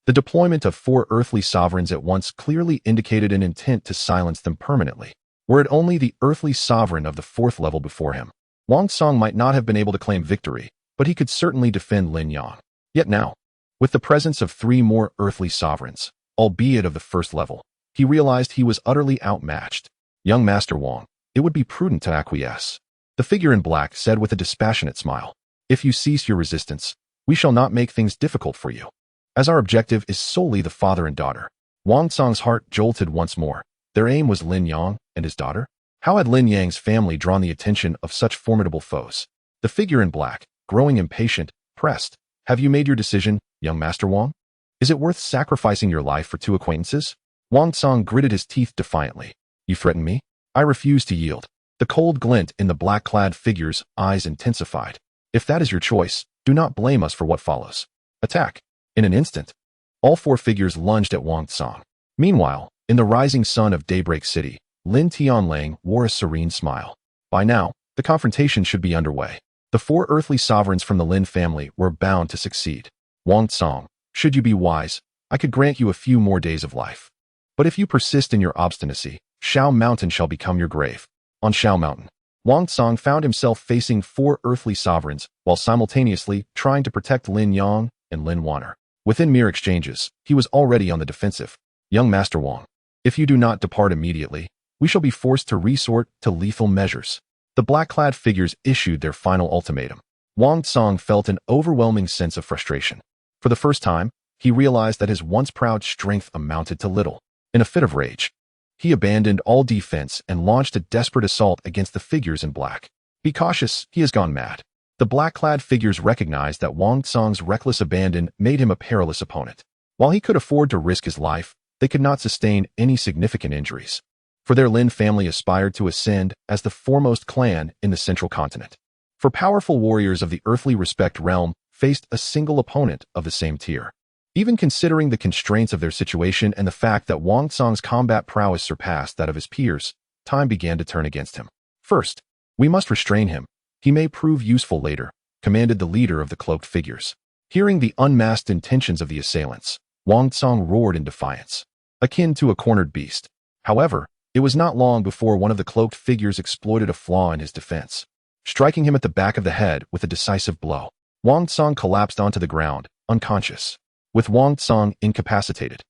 The deployment of 4 earthly sovereigns at once clearly indicated an intent to silence them permanently. Were it only the earthly sovereign of the 4th level before him, Wang Tsang might not have been able to claim victory, but he could certainly defend Lin Yang. Yet now, with the presence of 3 more earthly sovereigns, albeit of the 1st level, he realized he was utterly outmatched. Young Master Wang, it would be prudent to acquiesce. The figure in black said with a dispassionate smile, If you cease your resistance, we shall not make things difficult for you. As our objective is solely the father and daughter. Wang Tsang's heart jolted once more. Their aim was Lin Yang and his daughter? How had Lin Yang's family drawn the attention of such formidable foes? The figure in black, growing impatient, pressed, Have you made your decision, young Master Wang? Is it worth sacrificing your life for 2 acquaintances? Wang Tsang gritted his teeth defiantly. You threaten me? I refuse to yield. The cold glint in the black-clad figure's eyes intensified. If that is your choice, do not blame us for what follows. Attack. In an instant, all four figures lunged at Wang Tsang. Meanwhile, in the rising sun of Daybreak City, Lin Tianlang wore a serene smile. By now, the confrontation should be underway. The four earthly sovereigns from the Lin family were bound to succeed. Wang Tsang, should you be wise, I could grant you a few more days of life. But if you persist in your obstinacy, Shao Mountain shall become your grave. On Shao Mountain, Wang Tsang found himself facing four earthly sovereigns while simultaneously trying to protect Lin Yang and Lin Wan'er. Within mere exchanges, he was already on the defensive. Young Master Wang, if you do not depart immediately, we shall be forced to resort to lethal measures. The black-clad figures issued their final ultimatum. Wang Tsang felt an overwhelming sense of frustration. For the first time, he realized that his once proud strength amounted to little. In a fit of rage, he abandoned all defense and launched a desperate assault against the figures in black. Be cautious, he has gone mad. The black-clad figures recognized that Wang Tsang's reckless abandon made him a perilous opponent. While he could afford to risk his life, they could not sustain any significant injuries. For their Lin family aspired to ascend as the foremost clan in the central continent. For powerful warriors of the earthly respect realm faced a single opponent of the same tier. Even considering the constraints of their situation and the fact that Wang Tsang's combat prowess surpassed that of his peers, time began to turn against him. First, we must restrain him. He may prove useful later, commanded the leader of the cloaked figures. Hearing the unmasked intentions of the assailants, Wang Tsang roared in defiance, akin to a cornered beast. However, it was not long before one of the cloaked figures exploited a flaw in his defense, striking him at the back of the head with a decisive blow. Wang Tsang collapsed onto the ground, unconscious. With Wang Tsang incapacitated,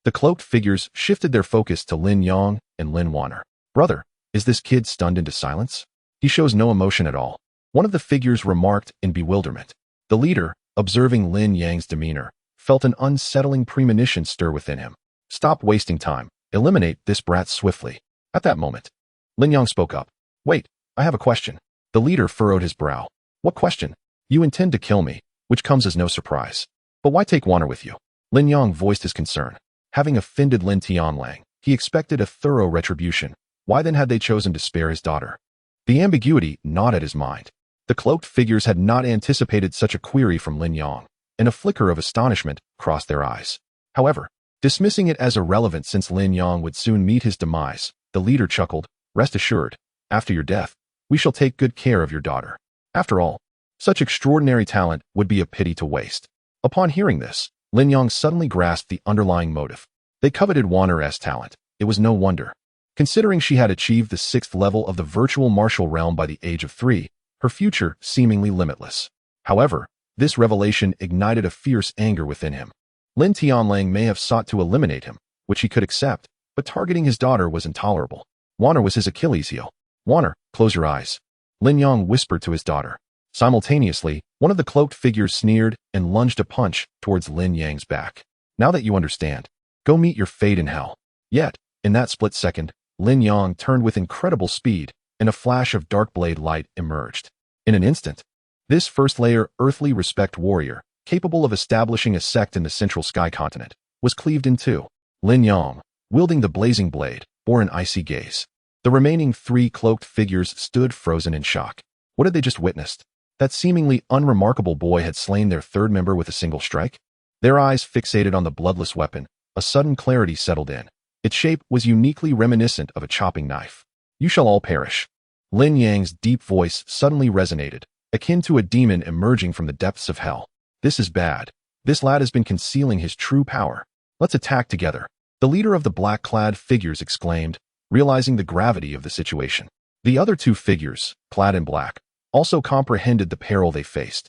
the cloaked figures shifted their focus to Lin Yang and Lin Wan'er. Brother, is this kid stunned into silence? He shows no emotion at all. One of the figures remarked in bewilderment. The leader, observing Lin Yang's demeanor, felt an unsettling premonition stir within him. Stop wasting time. Eliminate this brat swiftly. At that moment, Lin Yang spoke up. Wait, I have a question. The leader furrowed his brow. What question? You intend to kill me, which comes as no surprise. But why take Wan'er with you? Lin Yang voiced his concern. Having offended Lin Tianlang, he expected a thorough retribution. Why then had they chosen to spare his daughter? The ambiguity gnawed at his mind. The cloaked figures had not anticipated such a query from Lin Yang, and a flicker of astonishment crossed their eyes. However, dismissing it as irrelevant since Lin Yang would soon meet his demise, the leader chuckled, Rest assured, after your death, we shall take good care of your daughter. After all, such extraordinary talent would be a pity to waste. Upon hearing this, Lin Yang suddenly grasped the underlying motive. They coveted Wan'er's talent. It was no wonder. Considering she had achieved the 6th level of the virtual martial realm by the age of 3, her future seemingly limitless. However, this revelation ignited a fierce anger within him. Lin Tianlang may have sought to eliminate him, which he could accept, but targeting his daughter was intolerable. Wan'er was his Achilles heel. Wan'er, close your eyes. Lin Yang whispered to his daughter. Simultaneously, one of the cloaked figures sneered and lunged a punch towards Lin Yang's back. Now that you understand, go meet your fate in hell. Yet, in that split second, Lin Yang turned with incredible speed, and a flash of dark blade light emerged. In an instant, this first-layer earthly respect warrior, capable of establishing a sect in the central sky continent, was cleaved in two. Lin Yang, wielding the blazing blade, bore an icy gaze. The remaining 3 cloaked figures stood frozen in shock. What had they just witnessed? That seemingly unremarkable boy had slain their 3rd member with a single strike? Their eyes fixated on the bloodless weapon, a sudden clarity settled in. Its shape was uniquely reminiscent of a chopping knife. You shall all perish. Lin Yang's deep voice suddenly resonated, akin to a demon emerging from the depths of hell. This is bad. This lad has been concealing his true power. Let's attack together. The leader of the black-clad figures exclaimed, realizing the gravity of the situation. The other 2 figures, clad in black, also comprehended the peril they faced,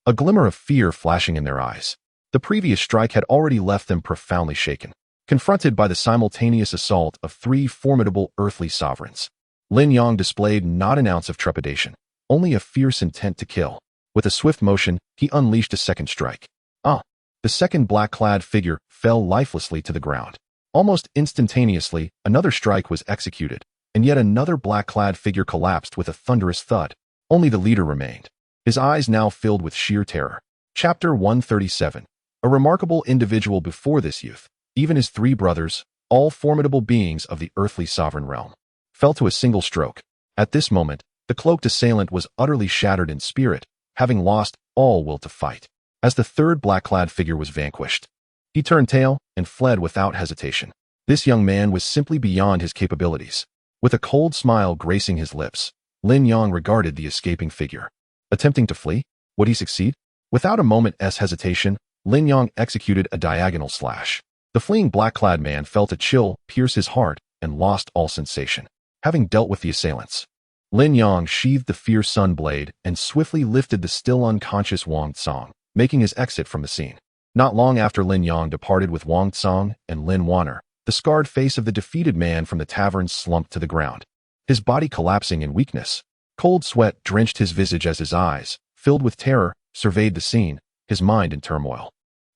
a glimmer of fear flashing in their eyes. The previous strike had already left them profoundly shaken. Confronted by the simultaneous assault of 3 formidable earthly sovereigns, Lin Yang displayed not an ounce of trepidation, only a fierce intent to kill. With a swift motion, he unleashed a second strike. The second black-clad figure fell lifelessly to the ground. Almost instantaneously, another strike was executed, and yet another black-clad figure collapsed with a thunderous thud. Only the leader remained, his eyes now filled with sheer terror. Chapter 137. A remarkable individual before this youth, even his 3 brothers, all formidable beings of the earthly sovereign realm, fell to a single stroke. At this moment, the cloaked assailant was utterly shattered in spirit, having lost all will to fight. As the third black-clad figure was vanquished, he turned tail and fled without hesitation. This young man was simply beyond his capabilities. With a cold smile gracing his lips, Lin Yang regarded the escaping figure. Attempting to flee? Would he succeed? Without a moment's hesitation, Lin Yang executed a diagonal slash. The fleeing black-clad man felt a chill pierce his heart and lost all sensation. Having dealt with the assailants, Lin Yang sheathed the fierce sun blade and swiftly lifted the still unconscious Wang Tsang, making his exit from the scene. Not long after Lin Yang departed with Wang Tsang and Lin Wan'er, the scarred face of the defeated man from the tavern slumped to the ground, his body collapsing in weakness. Cold sweat drenched his visage as his eyes, filled with terror, surveyed the scene, his mind in turmoil.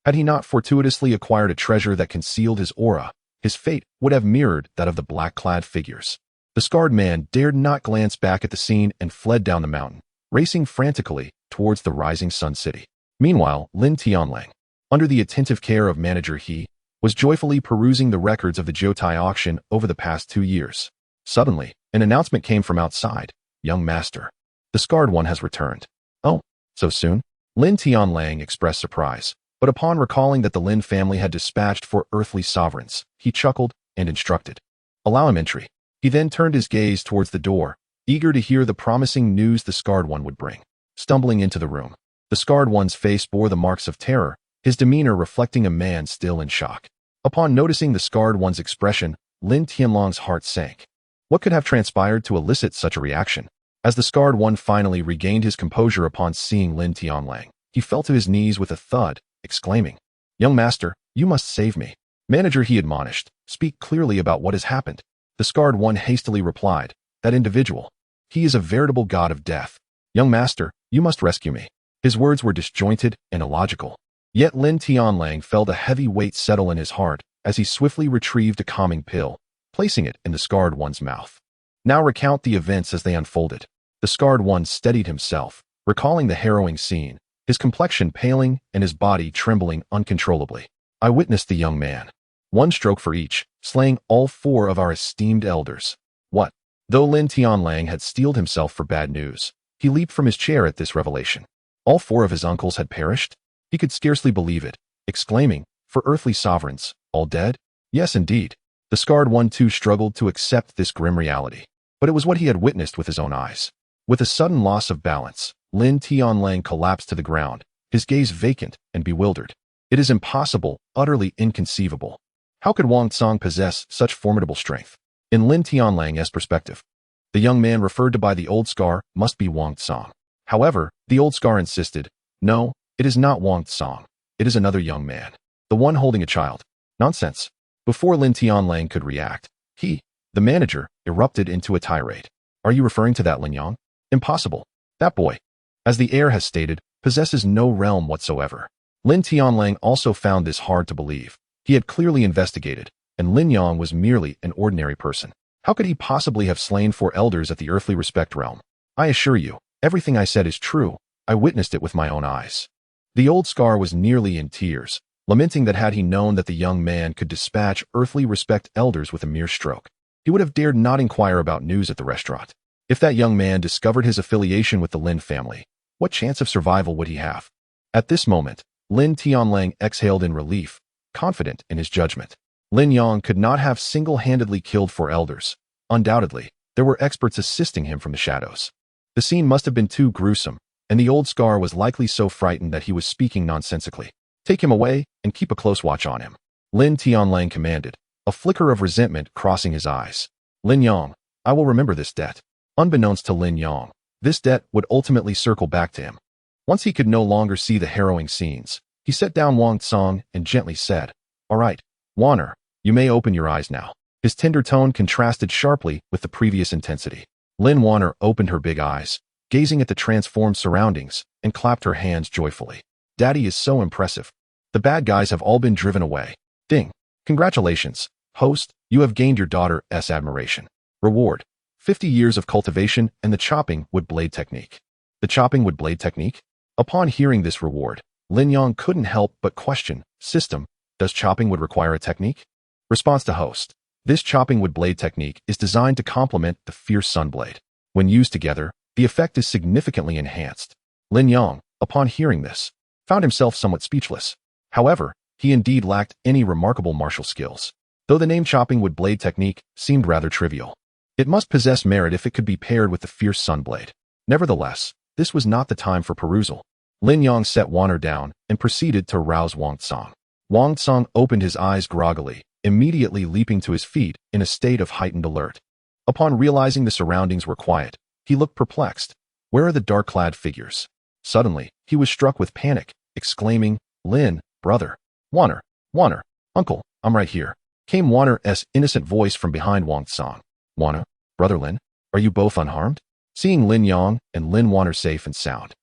Had he not fortuitously acquired a treasure that concealed his aura, his fate would have mirrored that of the black-clad figures. The scarred man dared not glance back at the scene and fled down the mountain, racing frantically towards the rising sun city. Meanwhile, Lin Tianlang, under the attentive care of manager He, was joyfully perusing the records of the Jyotai auction over the past 2 years. Suddenly, an announcement came from outside. "Young master, the scarred one has returned." "Oh, so soon?" Lin Tianlang expressed surprise, but upon recalling that the Lin family had dispatched for earthly sovereigns, he chuckled and instructed, "Allow him entry." He then turned his gaze towards the door, eager to hear the promising news the scarred one would bring. Stumbling into the room, the scarred one's face bore the marks of terror, his demeanor reflecting a man still in shock. Upon noticing the scarred one's expression, Lin Tianlang's heart sank. What could have transpired to elicit such a reaction? As the scarred one finally regained his composure upon seeing Lin Tianlang, he fell to his knees with a thud, exclaiming, "Young master, you must save me." "Manager," he admonished, "speak clearly about what has happened." The scarred one hastily replied, "That individual. He is a veritable god of death. Young master, you must rescue me." His words were disjointed and illogical. Yet Lin Tianlang felt a heavy weight settle in his heart as he swiftly retrieved a calming pill, placing it in the scarred one's mouth. "Now recount the events as they unfolded." The scarred one steadied himself, recalling the harrowing scene, his complexion paling and his body trembling uncontrollably. "I witnessed the young man. One stroke for each, slaying all 4 of our esteemed elders." "What?" Though Lin Tianlang had steeled himself for bad news, he leaped from his chair at this revelation. All 4 of his uncles had perished? He could scarcely believe it, exclaiming, "For earthly sovereigns, all dead?" Yes, indeed. The scarred one too struggled to accept this grim reality, but it was what he had witnessed with his own eyes. With a sudden loss of balance, Lin Tianlang collapsed to the ground, his gaze vacant and bewildered. It is impossible, utterly inconceivable. How could Wang Tsang possess such formidable strength? In Lin Tianlang's perspective, the young man referred to by the old scar must be Wang Tsang. However, the old scar insisted, "No, it is not Wang Tsang. It is another young man. The one holding a child." Nonsense. Before Lin Tianlang could react, he, the manager, erupted into a tirade. "Are you referring to that Lin Yang? Impossible. That boy, as the heir has stated, possesses no realm whatsoever." Lin Tianlang also found this hard to believe. He had clearly investigated, and Lin Yang was merely an ordinary person. How could he possibly have slain 4 elders at the earthly respect realm? "I assure you, everything I said is true. I witnessed it with my own eyes." The old scar was nearly in tears, lamenting that had he known that the young man could dispatch earthly respect elders with a mere stroke, he would have dared not inquire about news at the restaurant. If that young man discovered his affiliation with the Lin family, what chance of survival would he have? At this moment, Lin Tianlang exhaled in relief, confident in his judgment. Lin Yang could not have single-handedly killed 4 elders. Undoubtedly, there were experts assisting him from the shadows. The scene must have been too gruesome, and the old scar was likely so frightened that he was speaking nonsensically. "Take him away and keep a close watch on him," Lin Tianlang commanded, a flicker of resentment crossing his eyes. "Lin Yang, I will remember this debt." Unbeknownst to Lin Yang, this debt would ultimately circle back to him. Once he could no longer see the harrowing scenes, he set down Wang Tsang and gently said, "All right, Wan'er, you may open your eyes now." His tender tone contrasted sharply with the previous intensity. Lin Wan'er opened her big eyes, gazing at the transformed surroundings, and clapped her hands joyfully. "Daddy is so impressive. The bad guys have all been driven away. Ding. Congratulations, host, you have gained your daughter's admiration. Reward, 50 years of cultivation and the chopping wood blade technique." The chopping wood blade technique? Upon hearing this reward, Lin Yang couldn't help but question, "System, does chopping wood require a technique?" Response to host. This chopping wood blade technique is designed to complement the fierce sun blade. When used together, the effect is significantly enhanced. Lin Yang, upon hearing this, found himself somewhat speechless. However, he indeed lacked any remarkable martial skills, though the name-chopping wood blade technique seemed rather trivial. It must possess merit if it could be paired with the fierce sunblade. Nevertheless, this was not the time for perusal. Lin Yang set Wan'er down and proceeded to rouse Wang Tsang. Wang Tsang opened his eyes groggily, immediately leaping to his feet in a state of heightened alert. Upon realizing the surroundings were quiet, he looked perplexed. Where are the dark-clad figures? Suddenly, he was struck with panic, exclaiming, "Lin, brother! Wan'er! Wan'er! Uncle, I'm right here!" Came Wan'er's innocent voice from behind Wang Tsang. "Wan'er, brother Lin, are you both unharmed?" Seeing Lin Yang and Lin Wan'er safe and sound,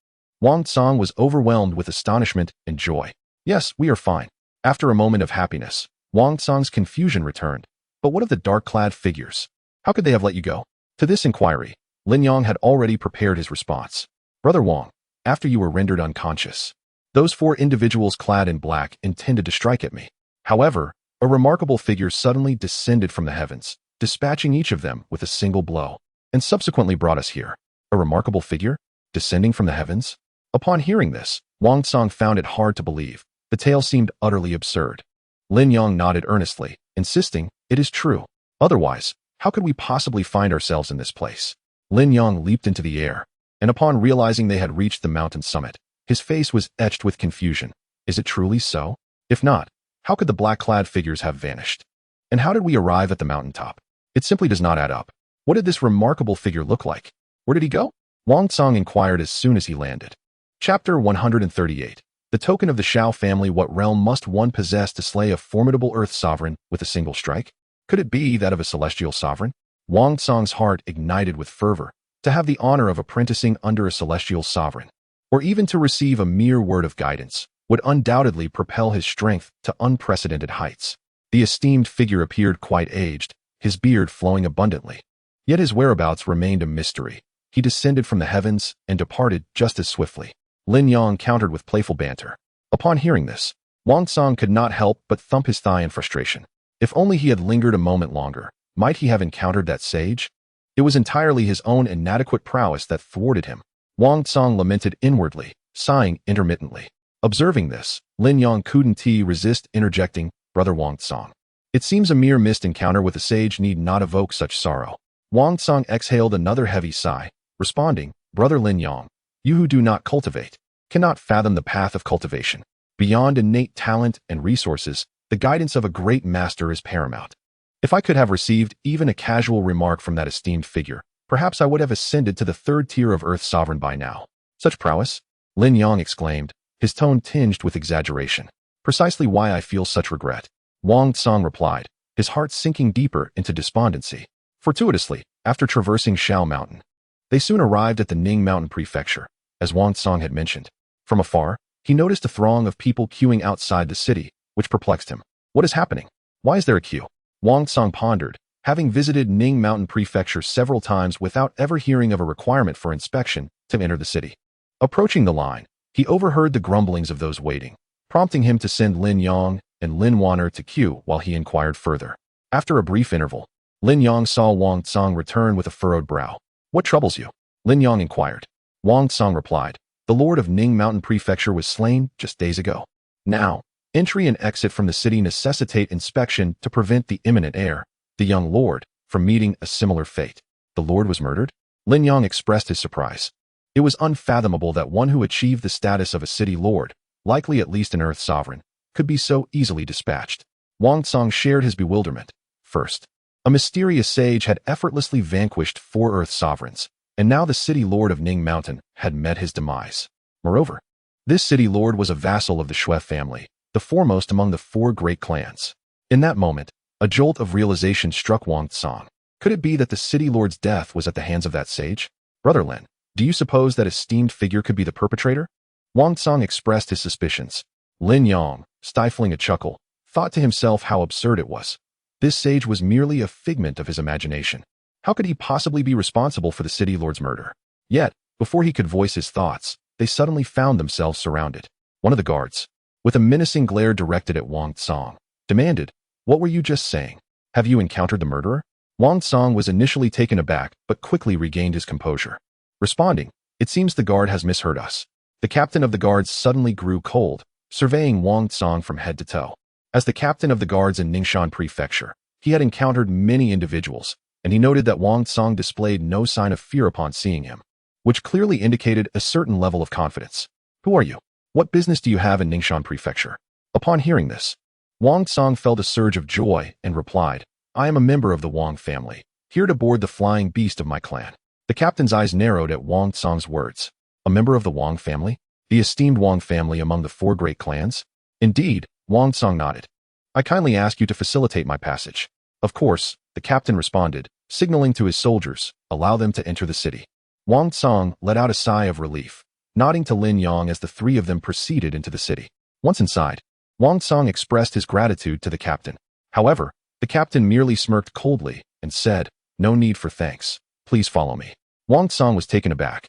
Wang Tsang was overwhelmed with astonishment and joy. "Yes, we are fine." After a moment of happiness, Wang Tsang's confusion returned. "But what of the dark-clad figures? How could they have let you go?" To this inquiry, Lin Yang had already prepared his response. "Brother Wang, after you were rendered unconscious, those 4 individuals clad in black intended to strike at me. However, a remarkable figure suddenly descended from the heavens, dispatching each of them with a single blow, and subsequently brought us here." A remarkable figure? Descending from the heavens? Upon hearing this, Wang Tsang found it hard to believe. The tale seemed utterly absurd. Lin Yang nodded earnestly, insisting, "It is true. Otherwise, how could we possibly find ourselves in this place?" Lin Yang leaped into the air, and upon realizing they had reached the mountain summit, his face was etched with confusion. Is it truly so? If not, how could the black-clad figures have vanished? And how did we arrive at the mountaintop? It simply does not add up. What did this remarkable figure look like? Where did he go? Wang Tsang inquired as soon as he landed. Chapter 138. The token of the Shao family. What realm must one possess to slay a formidable earth sovereign with a single strike? Could it be that of a celestial sovereign? Wang Tsang's heart ignited with fervor. To have the honor of apprenticing under a celestial sovereign, or even to receive a mere word of guidance, would undoubtedly propel his strength to unprecedented heights. The esteemed figure appeared quite aged, his beard flowing abundantly. Yet his whereabouts remained a mystery. He descended from the heavens and departed just as swiftly. Lin Yang countered with playful banter. Upon hearing this, Wang Tsang could not help but thump his thigh in frustration. If only he had lingered a moment longer, might he have encountered that sage? It was entirely his own inadequate prowess that thwarted him. Wang Tsang lamented inwardly, sighing intermittently. Observing this, Lin Yang couldn't resist interjecting, "Brother Wang Tsang, it seems a mere missed encounter with a sage need not evoke such sorrow." Wang Tsang exhaled another heavy sigh, responding, "Brother Lin Yang, you who do not cultivate, cannot fathom the path of cultivation. Beyond innate talent and resources, the guidance of a great master is paramount. If I could have received even a casual remark from that esteemed figure, perhaps I would have ascended to the 3rd tier of Earth Sovereign by now." "Such prowess?" Lin Yang exclaimed, his tone tinged with exaggeration. "Precisely why I feel such regret," Wang Tsang replied, his heart sinking deeper into despondency. Fortuitously, after traversing Shao Mountain, they soon arrived at the Ning Mountain Prefecture, as Wang Tsang had mentioned. From afar, he noticed a throng of people queuing outside the city, which perplexed him. What is happening? Why is there a queue? Wang Tsang pondered, having visited Ning Mountain Prefecture several times without ever hearing of a requirement for inspection to enter the city. Approaching the line, he overheard the grumblings of those waiting, prompting him to send Lin Yang and Lin Wan'er to queue while he inquired further. After a brief interval, Lin Yang saw Wang Tsang return with a furrowed brow. "What troubles you?" Lin Yang inquired. Wang Tsang replied, "The lord of Ning Mountain Prefecture was slain just days ago. Now, entry and exit from the city necessitate inspection to prevent the imminent heir, the young lord, from meeting a similar fate." "The lord was murdered?" Lin Yang expressed his surprise. It was unfathomable that one who achieved the status of a city lord, likely at least an earth sovereign, could be so easily dispatched. Wang Tsang shared his bewilderment. First, a mysterious sage had effortlessly vanquished 4 earth sovereigns, and now the city lord of Ning Mountain had met his demise. Moreover, this city lord was a vassal of the Shui family, the foremost among the 4 great clans. In that moment, a jolt of realization struck Wang Tsang. Could it be that the city lord's death was at the hands of that sage? "Brother Lin, do you suppose that esteemed figure could be the perpetrator?" Wang Tsang expressed his suspicions. Lin Yang, stifling a chuckle, thought to himself how absurd it was. This sage was merely a figment of his imagination. How could he possibly be responsible for the city lord's murder? Yet, before he could voice his thoughts, they suddenly found themselves surrounded. One of the guards, with a menacing glare directed at Wang Tsang, demanded, "What were you just saying? Have you encountered the murderer?" Wang Song was initially taken aback, but quickly regained his composure. Responding, "It seems the guard has misheard us." The captain of the guards suddenly grew cold, surveying Wang Song from head to toe. As the captain of the guards in Ningxuan Prefecture, he had encountered many individuals, and he noted that Wang Song displayed no sign of fear upon seeing him, which clearly indicated a certain level of confidence. "Who are you? What business do you have in Ningxuan Prefecture?" Upon hearing this, Wang Song felt a surge of joy and replied, "I am a member of the Wang family, here to board the flying beast of my clan." The captain's eyes narrowed at Wang Song's words. A member of the Wang family? The esteemed Wang family among the 4 great clans? Indeed, Wang Song nodded. "I kindly ask you to facilitate my passage." "Of course," the captain responded, signaling to his soldiers, "Allow them to enter the city." Wang Song let out a sigh of relief, nodding to Lin Yang as the 3 of them proceeded into the city. Once inside, Wang Song expressed his gratitude to the captain. However, the captain merely smirked coldly and said, "No need for thanks. Please follow me." Wang Song was taken aback,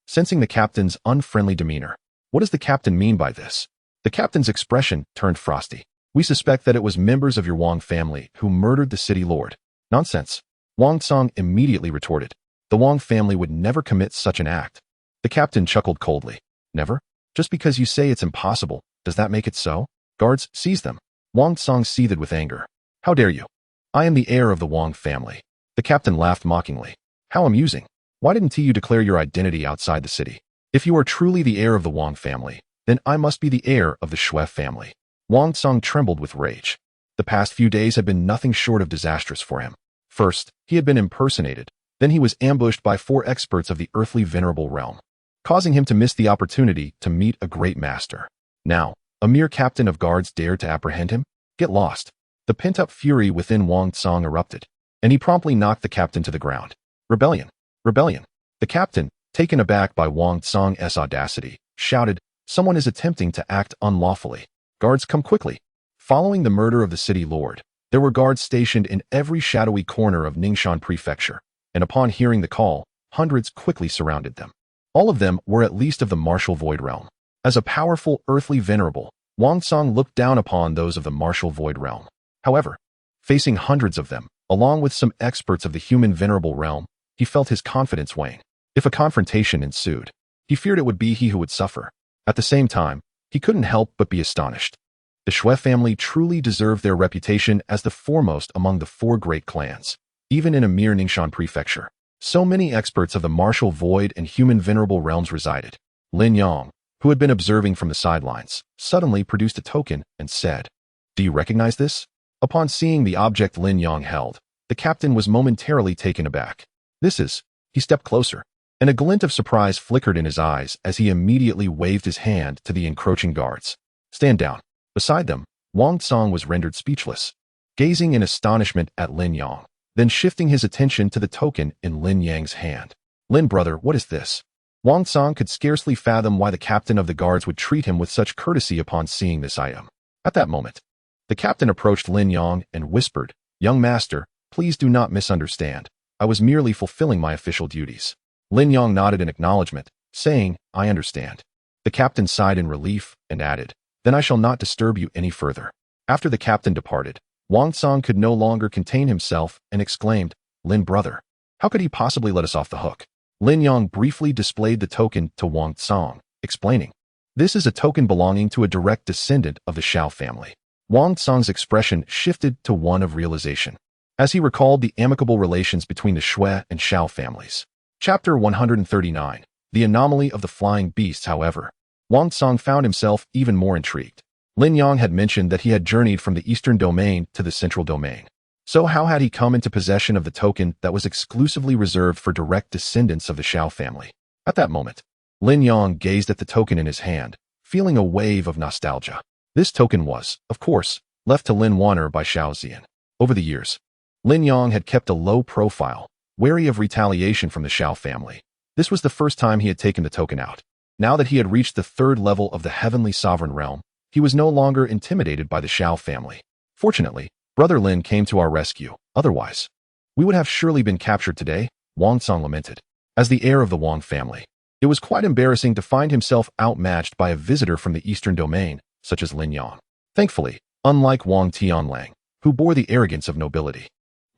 sensing the captain's unfriendly demeanor. What does the captain mean by this? The captain's expression turned frosty. "We suspect that it was members of your Wang family who murdered the city lord." "Nonsense," Wang Song immediately retorted. "The Wang family would never commit such an act." The captain chuckled coldly. "Never? Just because you say it's impossible, does that make it so? Guards, seize them." Wang Song seethed with anger. "How dare you? I am the heir of the Wang family." The captain laughed mockingly. "How amusing. Why didn't you declare your identity outside the city? If you are truly the heir of the Wang family, then I must be the heir of the Shui family." Wang Song trembled with rage. The past few days had been nothing short of disastrous for him. First, he had been impersonated. Then he was ambushed by 4 experts of the earthly venerable realm, causing him to miss the opportunity to meet a great master. Now, a mere captain of guards dared to apprehend him? Get lost. The pent-up fury within Wang Song erupted, and he promptly knocked the captain to the ground. "Rebellion! Rebellion!" The captain, taken aback by Wang Song's audacity, shouted, "Someone is attempting to act unlawfully. Guards, come quickly." Following the murder of the city lord, there were guards stationed in every shadowy corner of Ningxuan Prefecture, and upon hearing the call, hundreds quickly surrounded them. All of them were at least of the martial void realm. As a powerful earthly venerable, Wang Song looked down upon those of the martial void realm. However, facing hundreds of them, along with some experts of the human venerable realm, he felt his confidence wane. If a confrontation ensued, he feared it would be he who would suffer. At the same time, he couldn't help but be astonished. The Shui family truly deserved their reputation as the foremost among the 4 great clans, even in a mere Ningxuan Prefecture. So many experts of the martial void and human venerable realms resided. Lin Yang, who had been observing from the sidelines, suddenly produced a token and said, "Do you recognize this?" Upon seeing the object Lin Yang held, the captain was momentarily taken aback. "This is..." He stepped closer, and a glint of surprise flickered in his eyes as he immediately waved his hand to the encroaching guards. "Stand down." Beside them, Wang Song was rendered speechless, gazing in astonishment at Lin Yang, then shifting his attention to the token in Lin Yang's hand. "Lin brother, what is this?" Wang Song could scarcely fathom why the captain of the guards would treat him with such courtesy upon seeing this item. At that moment, the captain approached Lin Yang and whispered, "Young master, please do not misunderstand. I was merely fulfilling my official duties." Lin Yang nodded in acknowledgement, saying, "I understand." The captain sighed in relief and added, "Then I shall not disturb you any further." After the captain departed, Wang Song could no longer contain himself and exclaimed, "Lin brother, how could he possibly let us off the hook?" Lin Yang briefly displayed the token to Wang Song, explaining, "This is a token belonging to a direct descendant of the Shao family." Wang Song's expression shifted to one of realization, as he recalled the amicable relations between the Shui and Shao families. Chapter 139, The Anomaly of the Flying Beasts. However, Wang Song found himself even more intrigued. Lin Yang had mentioned that he had journeyed from the eastern domain to the central domain. So how had he come into possession of the token that was exclusively reserved for direct descendants of the Shao family? At that moment, Lin Yang gazed at the token in his hand, feeling a wave of nostalgia. This token was, of course, left to Lin Wan'er by Shao Zian. Over the years, Lin Yang had kept a low profile, wary of retaliation from the Shao family. This was the first time he had taken the token out. Now that he had reached the 3rd level of the heavenly sovereign realm, he was no longer intimidated by the Shao family. Fortunately, Brother Lin came to our rescue. Otherwise, we would have surely been captured today, Wang Song lamented. As the heir of the Wang family, it was quite embarrassing to find himself outmatched by a visitor from the eastern domain, such as Lin Yang. Thankfully, unlike Wang Tianlang, who bore the arrogance of nobility,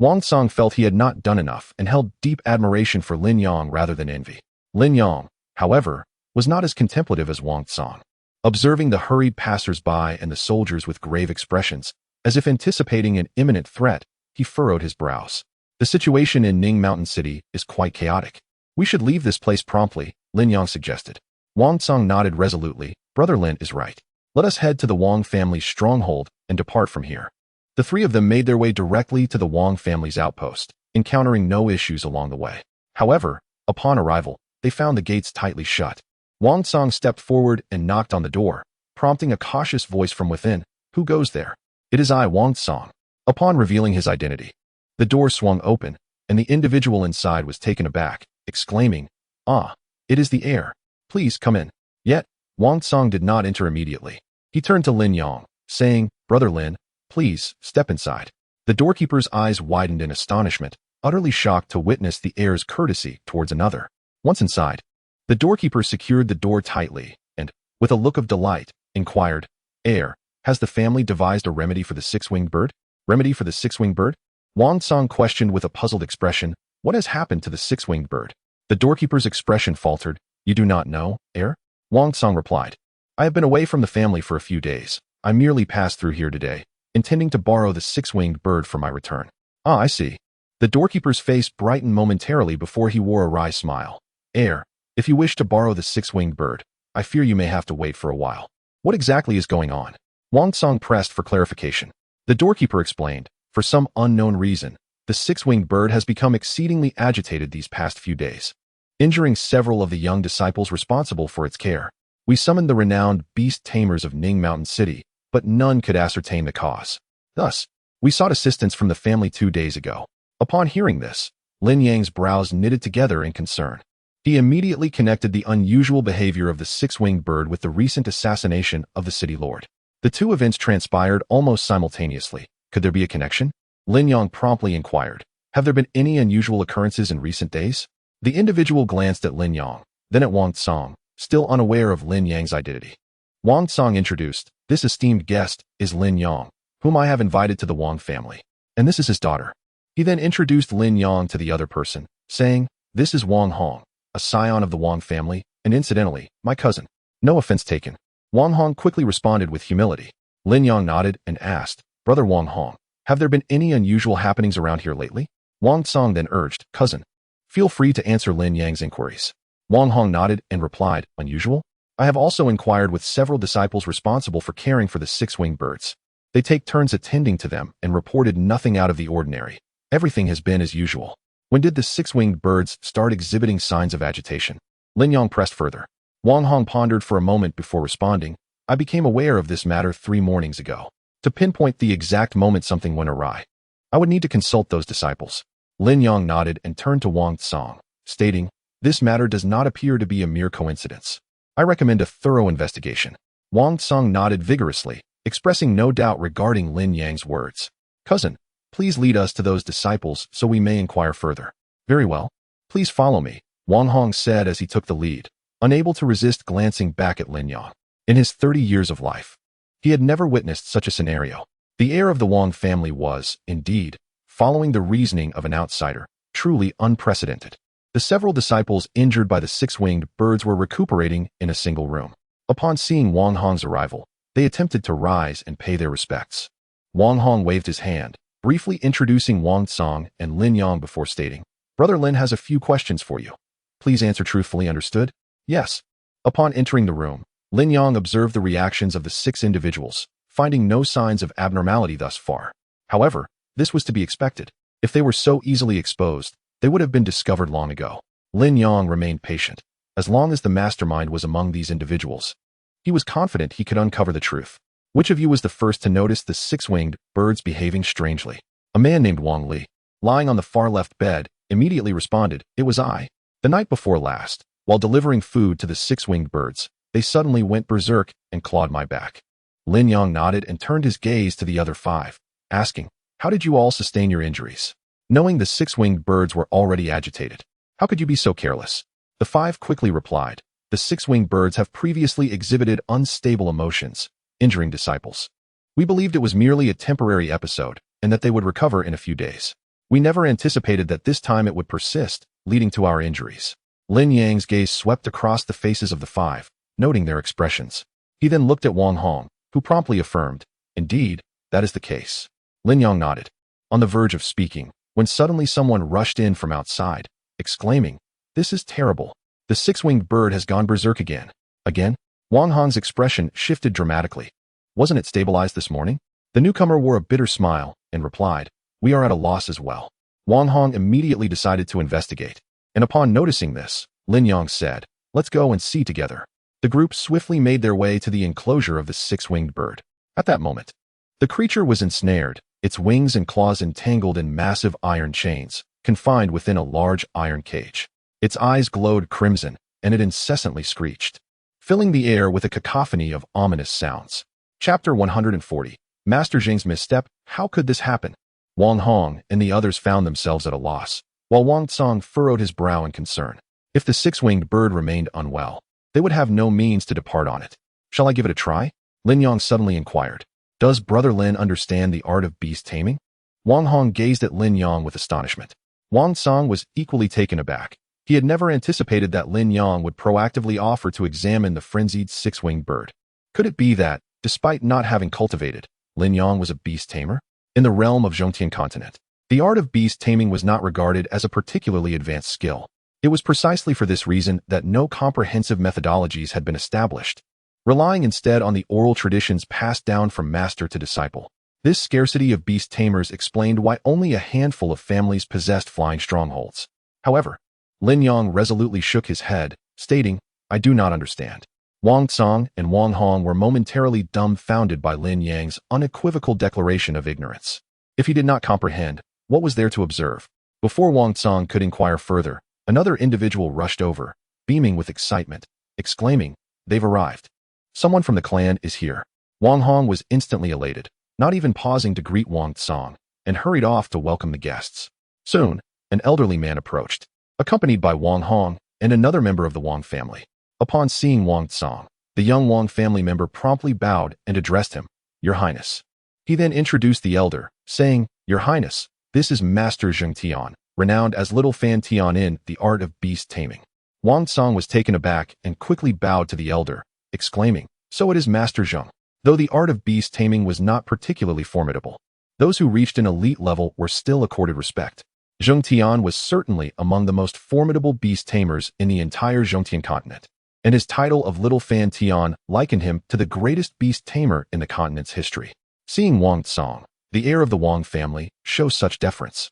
Wang Song felt he had not done enough and held deep admiration for Lin Yang rather than envy. Lin Yang, however, was not as contemplative as Wang Song. Observing the hurried passers-by and the soldiers with grave expressions, as if anticipating an imminent threat, he furrowed his brows. The situation in Ning Mountain City is quite chaotic. We should leave this place promptly, Lin Yang suggested. Wang Song nodded resolutely. Brother Lin is right. Let us head to the Wang family's stronghold and depart from here. The three of them made their way directly to the Wang family's outpost, encountering no issues along the way. However, upon arrival, they found the gates tightly shut. Wang Song stepped forward and knocked on the door, prompting a cautious voice from within. Who goes there? It is I, Wang Song. Upon revealing his identity, the door swung open, and the individual inside was taken aback, exclaiming, "Ah, it is the heir. Please come in." Yet, Wang Song did not enter immediately. He turned to Lin Yang, saying, "Brother Lin, please, step inside." The doorkeeper's eyes widened in astonishment, utterly shocked to witness the heir's courtesy towards another. Once inside, the doorkeeper secured the door tightly and, with a look of delight, inquired, "Heir, has the family devised a remedy for the six-winged bird?" "Remedy for the six-winged bird?" Wang Song questioned with a puzzled expression. "What has happened to the six-winged bird?" The doorkeeper's expression faltered. "You do not know, heir?" Wang Song replied, "I have been away from the family for a few days. I merely passed through here today, intending to borrow the six-winged bird for my return." "Ah, I see." The doorkeeper's face brightened momentarily before he wore a wry smile. "Heir, if you wish to borrow the six-winged bird, I fear you may have to wait for a while." "What exactly is going on?" Wang Song pressed for clarification. The doorkeeper explained, "For some unknown reason, the six-winged bird has become exceedingly agitated these past few days, injuring several of the young disciples responsible for its care. We summoned the renowned beast tamers of Ning Mountain City, but none could ascertain the cause. Thus, we sought assistance from the family 2 days ago." Upon hearing this, Lin Yang's brows knitted together in concern. He immediately connected the unusual behavior of the six-winged bird with the recent assassination of the city lord. The two events transpired almost simultaneously. Could there be a connection? Lin Yang promptly inquired, "Have there been any unusual occurrences in recent days?" The individual glanced at Lin Yang, then at Wang Song, still unaware of Lin Yang's identity. Wang Song introduced, "This esteemed guest is Lin Yang, whom I have invited to the Wang family, and this is his daughter." He then introduced Lin Yang to the other person, saying, "This is Wang Hong, a scion of the Wang family, and incidentally, my cousin." "No offense taken." Wang Hong quickly responded with humility. Lin Yang nodded and asked, "Brother Wang Hong, have there been any unusual happenings around here lately?" Wang Song then urged, "Cousin, feel free to answer Lin Yang's inquiries." Wang Hong nodded and replied, "Unusual? I have also inquired with several disciples responsible for caring for the six-winged birds. They take turns attending to them and reported nothing out of the ordinary. Everything has been as usual." "When did the six-winged birds start exhibiting signs of agitation?" Lin Yang pressed further. Wang Hong pondered for a moment before responding, "I became aware of this matter 3 mornings ago. To pinpoint the exact moment something went awry, I would need to consult those disciples." Lin Yang nodded and turned to Wang Song, stating, "This matter does not appear to be a mere coincidence. I recommend a thorough investigation." Wang Song nodded vigorously, expressing no doubt regarding Lin Yang's words. "Cousin, please lead us to those disciples so we may inquire further." "Very well. Please follow me," Wang Hong said as he took the lead, unable to resist glancing back at Lin Yang. In his 30 years of life, he had never witnessed such a scenario. The heir of the Wang family was, indeed, following the reasoning of an outsider, truly unprecedented. The several disciples injured by the six-winged birds were recuperating in a single room. Upon seeing Wang Hong's arrival, they attempted to rise and pay their respects. Wang Hong waved his hand, briefly introducing Wang Song and Lin Yang before stating, "Brother Lin has a few questions for you. Please answer truthfully, understood?" "Yes." Upon entering the room, Lin Yang observed the reactions of the 6 individuals, finding no signs of abnormality thus far. However, this was to be expected. If they were so easily exposed, they would have been discovered long ago. Lin Yang remained patient. As long as the mastermind was among these individuals, he was confident he could uncover the truth. "Which of you was the first to notice the six-winged birds behaving strangely?" A man named Wang Li, lying on the far left bed, immediately responded, "It was I. The night before last, while delivering food to the six-winged birds, they suddenly went berserk and clawed my back." Lin Yang nodded and turned his gaze to the other 5, asking, "How did you all sustain your injuries?" Knowing the six-winged birds were already agitated, "How could you be so careless?" The 5 quickly replied, "The six-winged birds have previously exhibited unstable emotions, injuring disciples. We believed it was merely a temporary episode and that they would recover in a few days." We never anticipated that this time it would persist, leading to our injuries. Lin Yang's gaze swept across the faces of the five, noting their expressions. He then looked at Wang Hong, who promptly affirmed, "Indeed, that is the case." Lin Yang nodded, on the verge of speaking, when suddenly someone rushed in from outside, exclaiming, "This is terrible. The six-winged bird has gone berserk again." Again? Wang Hong's expression shifted dramatically. Wasn't it stabilized this morning? The newcomer wore a bitter smile and replied, "We are at a loss as well." Wang Hong immediately decided to investigate, and upon noticing this, Lin Yang said, "Let's go and see together." The group swiftly made their way to the enclosure of the six-winged bird. At that moment, the creature was ensnared, its wings and claws entangled in massive iron chains, confined within a large iron cage. Its eyes glowed crimson, and it incessantly screeched, filling the air with a cacophony of ominous sounds. Chapter 140. Master Zheng's misstep. How could this happen? Wang Hong and the others found themselves at a loss, while Wang Tsong furrowed his brow in concern. If the six-winged bird remained unwell, they would have no means to depart on it. "Shall I give it a try?" Lin Yang suddenly inquired. "Does Brother Lin understand the art of beast taming?" Wang Hong gazed at Lin Yang with astonishment. Wang Tsong was equally taken aback. He had never anticipated that Lin Yang would proactively offer to examine the frenzied six-winged bird. Could it be that, despite not having cultivated, Lin Yang was a beast tamer? In the realm of Zhongtian continent, the art of beast taming was not regarded as a particularly advanced skill. It was precisely for this reason that no comprehensive methodologies had been established, relying instead on the oral traditions passed down from master to disciple. This scarcity of beast tamers explained why only a handful of families possessed flying strongholds. However, Lin Yang resolutely shook his head, stating, "I do not understand." Wang Tsong and Wang Hong were momentarily dumbfounded by Lin Yang's unequivocal declaration of ignorance. If he did not comprehend, what was there to observe? Before Wang Tsong could inquire further, another individual rushed over, beaming with excitement, exclaiming, "They've arrived. Someone from the clan is here." Wang Hong was instantly elated, not even pausing to greet Wang Tsong, and hurried off to welcome the guests. Soon, an elderly man approached, accompanied by Wang Hong and another member of the Wang family. Upon seeing Wang Tsong, the young Wang family member promptly bowed and addressed him, "Your Highness." He then introduced the elder, saying, "Your Highness, this is Master Zheng Tian, renowned as Little Fan Tian in the art of beast taming." Wang Tsong was taken aback and quickly bowed to the elder, exclaiming, "So it is Master Zheng." Though the art of beast taming was not particularly formidable, those who reached an elite level were still accorded respect. Zheng Tian was certainly among the most formidable beast tamers in the entire Zhongtian continent, and his title of Little Fan Tian likened him to the greatest beast tamer in the continent's history. Seeing Wang Tsong, the heir of the Wang family, show such deference,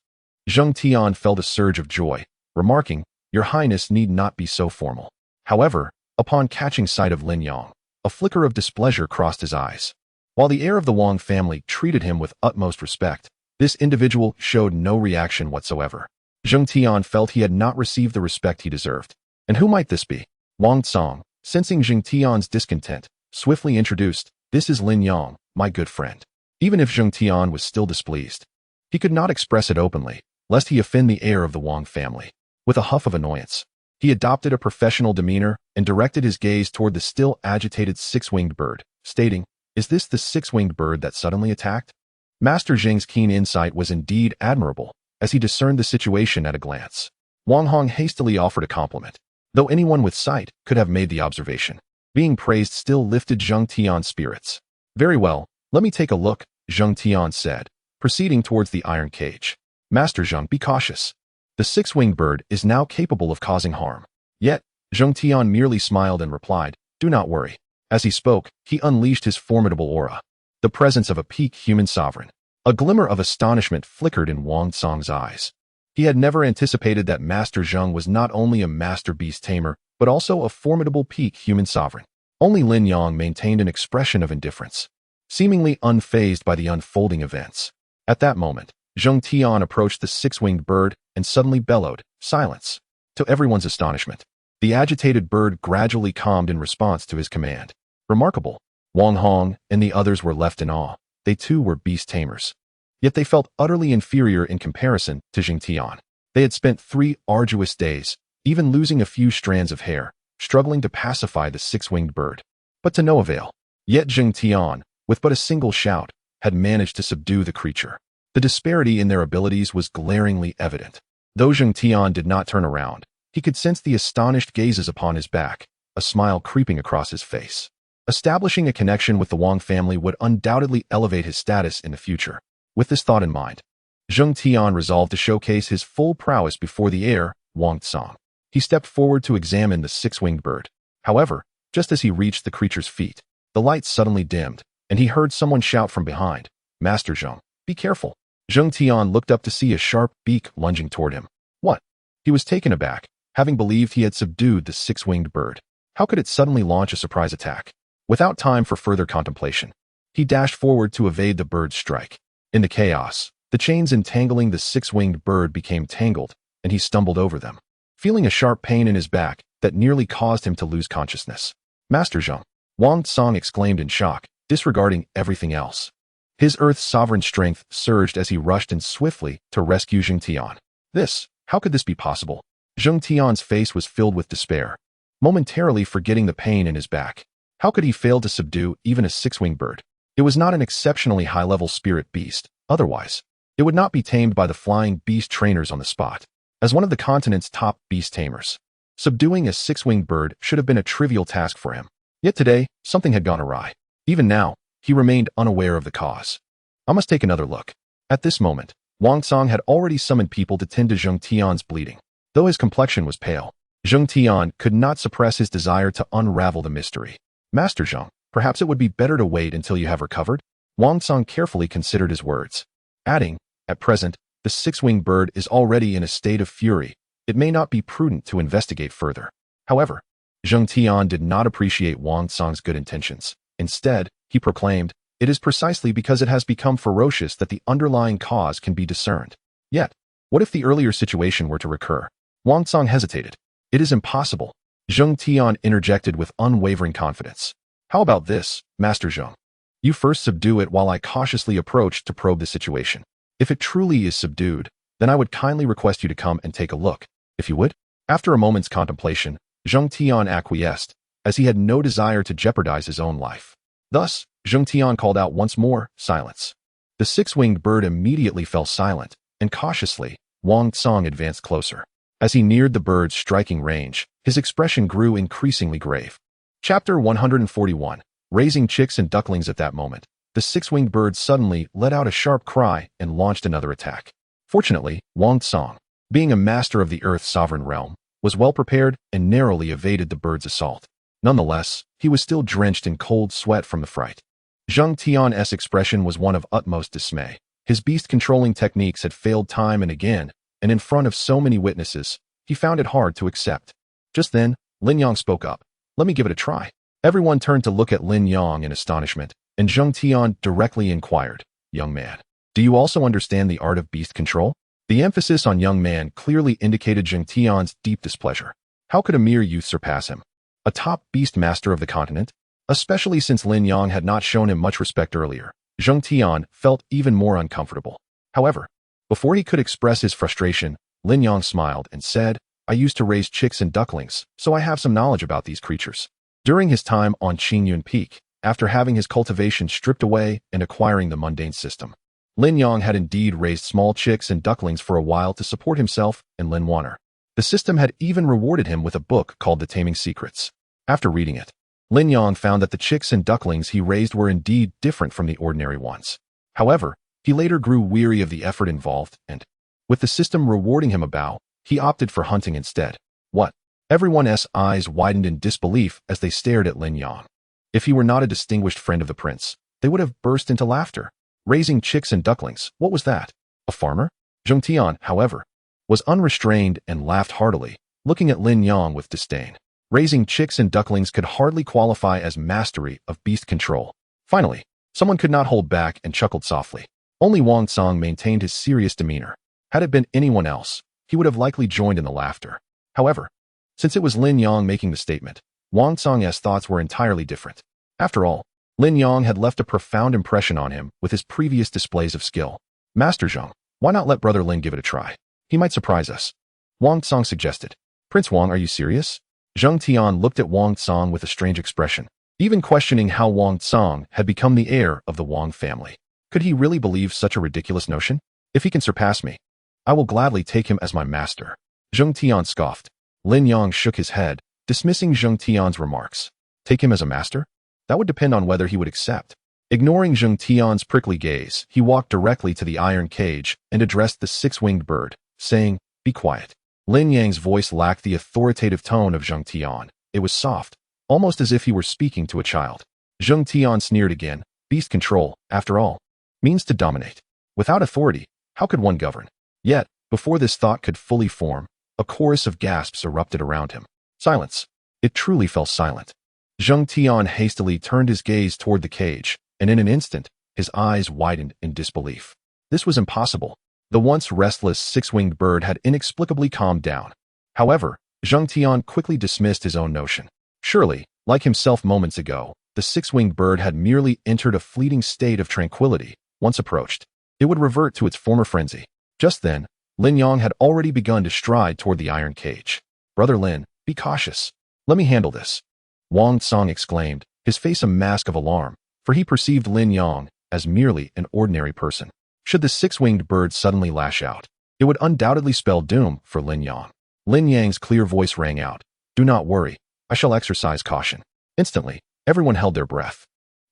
Zheng Tian felt a surge of joy, remarking, "Your Highness need not be so formal." However, upon catching sight of Lin Yang, a flicker of displeasure crossed his eyes. While the heir of the Wang family treated him with utmost respect, this individual showed no reaction whatsoever. Zheng Tian felt he had not received the respect he deserved. And who might this be? Wang Tsong, sensing Zheng Tian's discontent, swiftly introduced, "This is Lin Yang, my good friend." Even if Zheng Tian was still displeased, he could not express it openly, lest he offend the heir of the Wang family. With a huff of annoyance, he adopted a professional demeanor and directed his gaze toward the still agitated six-winged bird, stating, "Is this the six-winged bird that suddenly attacked?" Master Zheng's keen insight was indeed admirable, as he discerned the situation at a glance. Wang Hong hastily offered a compliment, though anyone with sight could have made the observation. Being praised still lifted Zheng Tian's spirits. "Very well, let me take a look," Zheng Tian said, proceeding towards the iron cage. "Master Zheng, be cautious. The six-winged bird is now capable of causing harm." Yet, Zheng Tian merely smiled and replied, "Do not worry." As he spoke, he unleashed his formidable aura, the presence of a peak human sovereign. A glimmer of astonishment flickered in Wang Tsong's eyes. He had never anticipated that Master Zheng was not only a master beast tamer, but also a formidable peak human sovereign. Only Lin Yang maintained an expression of indifference, seemingly unfazed by the unfolding events. At that moment, Zheng Tian approached the six-winged bird and suddenly bellowed, "Silence!" To everyone's astonishment, the agitated bird gradually calmed in response to his command. Remarkable. Wang Hong and the others were left in awe. They too were beast tamers. Yet they felt utterly inferior in comparison to Zheng Tian. They had spent 3 arduous days, even losing a few strands of hair, struggling to pacify the six-winged bird. But to no avail. Yet Zheng Tian, with but a single shout, had managed to subdue the creature. The disparity in their abilities was glaringly evident. Though Zheng Tian did not turn around, he could sense the astonished gazes upon his back, a smile creeping across his face. Establishing a connection with the Wang family would undoubtedly elevate his status in the future. With this thought in mind, Zheng Tian resolved to showcase his full prowess before the heir, Wang Tsong. He stepped forward to examine the six-winged bird. However, just as he reached the creature's feet, the light suddenly dimmed, and he heard someone shout from behind, "Master Zheng, be careful." Zheng Tian looked up to see a sharp beak lunging toward him. What? He was taken aback, having believed he had subdued the six-winged bird. How could it suddenly launch a surprise attack? Without time for further contemplation, he dashed forward to evade the bird's strike. In the chaos, the chains entangling the six-winged bird became tangled, and he stumbled over them, feeling a sharp pain in his back that nearly caused him to lose consciousness. "Master Zheng," Wang Tsong exclaimed in shock, disregarding everything else. His Earth's sovereign strength surged as he rushed in swiftly to rescue Zheng Tian. How could this be possible? Zheng Tian's face was filled with despair, momentarily forgetting the pain in his back. How could he fail to subdue even a six-winged bird? It was not an exceptionally high-level spirit beast. Otherwise, it would not be tamed by the flying beast trainers on the spot. As one of the continent's top beast tamers, subduing a six-winged bird should have been a trivial task for him. Yet today, something had gone awry. Even now, he remained unaware of the cause. I must take another look. At this moment, Wang Tsong had already summoned people to tend to Zheng Tian's bleeding. Though his complexion was pale, Zheng Tian could not suppress his desire to unravel the mystery. "Master Zheng, perhaps it would be better to wait until you have recovered?" Wang Tsong carefully considered his words, adding, "At present, the six-winged bird is already in a state of fury. It may not be prudent to investigate further." However, Zheng Tian did not appreciate Wang Tsong's good intentions. Instead, he proclaimed, "It is precisely because it has become ferocious that the underlying cause can be discerned." Yet, what if the earlier situation were to recur? Wang Tsong hesitated. "It is impossible," Zheng Tian interjected with unwavering confidence. "How about this, Master Zheng? You first subdue it while I cautiously approach to probe the situation. If it truly is subdued, then I would kindly request you to come and take a look, if you would." After a moment's contemplation, Zheng Tian acquiesced, as he had no desire to jeopardize his own life. Thus, Zheng Tian called out once more, "Silence." The six-winged bird immediately fell silent, and cautiously, Wang Tsong advanced closer. As he neared the bird's striking range, his expression grew increasingly grave. Chapter 141. Raising chicks and ducklings. At that moment, the six-winged bird suddenly let out a sharp cry and launched another attack. Fortunately, Wang Tsong, being a master of the Earth's sovereign realm, was well prepared and narrowly evaded the bird's assault. Nonetheless, he was still drenched in cold sweat from the fright. Zheng Tian's expression was one of utmost dismay. His beast-controlling techniques had failed time and again, and in front of so many witnesses, he found it hard to accept. Just then, Lin Yang spoke up. "Let me give it a try." Everyone turned to look at Lin Yang in astonishment, and Zheng Tian directly inquired, "Young man, do you also understand the art of beast control?" The emphasis on young man clearly indicated Zheng Tian's deep displeasure. How could a mere youth surpass him? A top beast master of the continent? Especially since Lin Yang had not shown him much respect earlier, Zheng Tian felt even more uncomfortable. However, before he could express his frustration, Lin Yang smiled and said, "I used to raise chicks and ducklings, so I have some knowledge about these creatures." During his time on Qingyun Peak, after having his cultivation stripped away and acquiring the mundane system, Lin Yang had indeed raised small chicks and ducklings for a while to support himself and Lin Wan'er. The system had even rewarded him with a book called The Taming Secrets. After reading it, Lin Yang found that the chicks and ducklings he raised were indeed different from the ordinary ones. However, he later grew weary of the effort involved and, with the system rewarding him a bow, he opted for hunting instead. What? Everyone's eyes widened in disbelief as they stared at Lin Yang. If he were not a distinguished friend of the prince, they would have burst into laughter. Raising chicks and ducklings, what was that? A farmer? Zheng Tian, however, was unrestrained and laughed heartily, looking at Lin Yang with disdain. Raising chicks and ducklings could hardly qualify as mastery of beast control. Finally, someone could not hold back and chuckled softly. Only Wang Tsong maintained his serious demeanor. Had it been anyone else, he would have likely joined in the laughter. However, since it was Lin Yang making the statement, Wang Tsong's thoughts were entirely different. After all, Lin Yang had left a profound impression on him with his previous displays of skill. "Master Zheng, why not let Brother Lin give it a try? He might surprise us," Wang Tsong suggested. "Prince Wang, are you serious?" Zheng Tian looked at Wang Tsong with a strange expression, even questioning how Wang Tsong had become the heir of the Wang family. Could he really believe such a ridiculous notion? If he can surpass me, I will gladly take him as my master. Zheng Tian scoffed. Lin Yang shook his head, dismissing Zheng Tian's remarks. Take him as a master? That would depend on whether he would accept. Ignoring Zheng Tian's prickly gaze, he walked directly to the iron cage and addressed the six-winged bird, saying, "Be quiet." Lin Yang's voice lacked the authoritative tone of Zheng Tian. It was soft, almost as if he were speaking to a child. Zheng Tian sneered again. Beast control, after all, means to dominate. Without authority, how could one govern? Yet, before this thought could fully form, a chorus of gasps erupted around him. Silence. It truly fell silent. Zheng Tian hastily turned his gaze toward the cage, and in an instant, his eyes widened in disbelief. This was impossible. The once restless six-winged bird had inexplicably calmed down. However, Zheng Tian quickly dismissed his own notion. Surely, like himself moments ago, the six-winged bird had merely entered a fleeting state of tranquility. Once approached, it would revert to its former frenzy. Just then, Lin Yang had already begun to stride toward the iron cage. "Brother Lin, be cautious. Let me handle this," Wang Tsang exclaimed, his face a mask of alarm, for he perceived Lin Yang as merely an ordinary person. Should the six-winged bird suddenly lash out, it would undoubtedly spell doom for Lin Yang. Lin Yang's clear voice rang out, "Do not worry, I shall exercise caution." Instantly, everyone held their breath,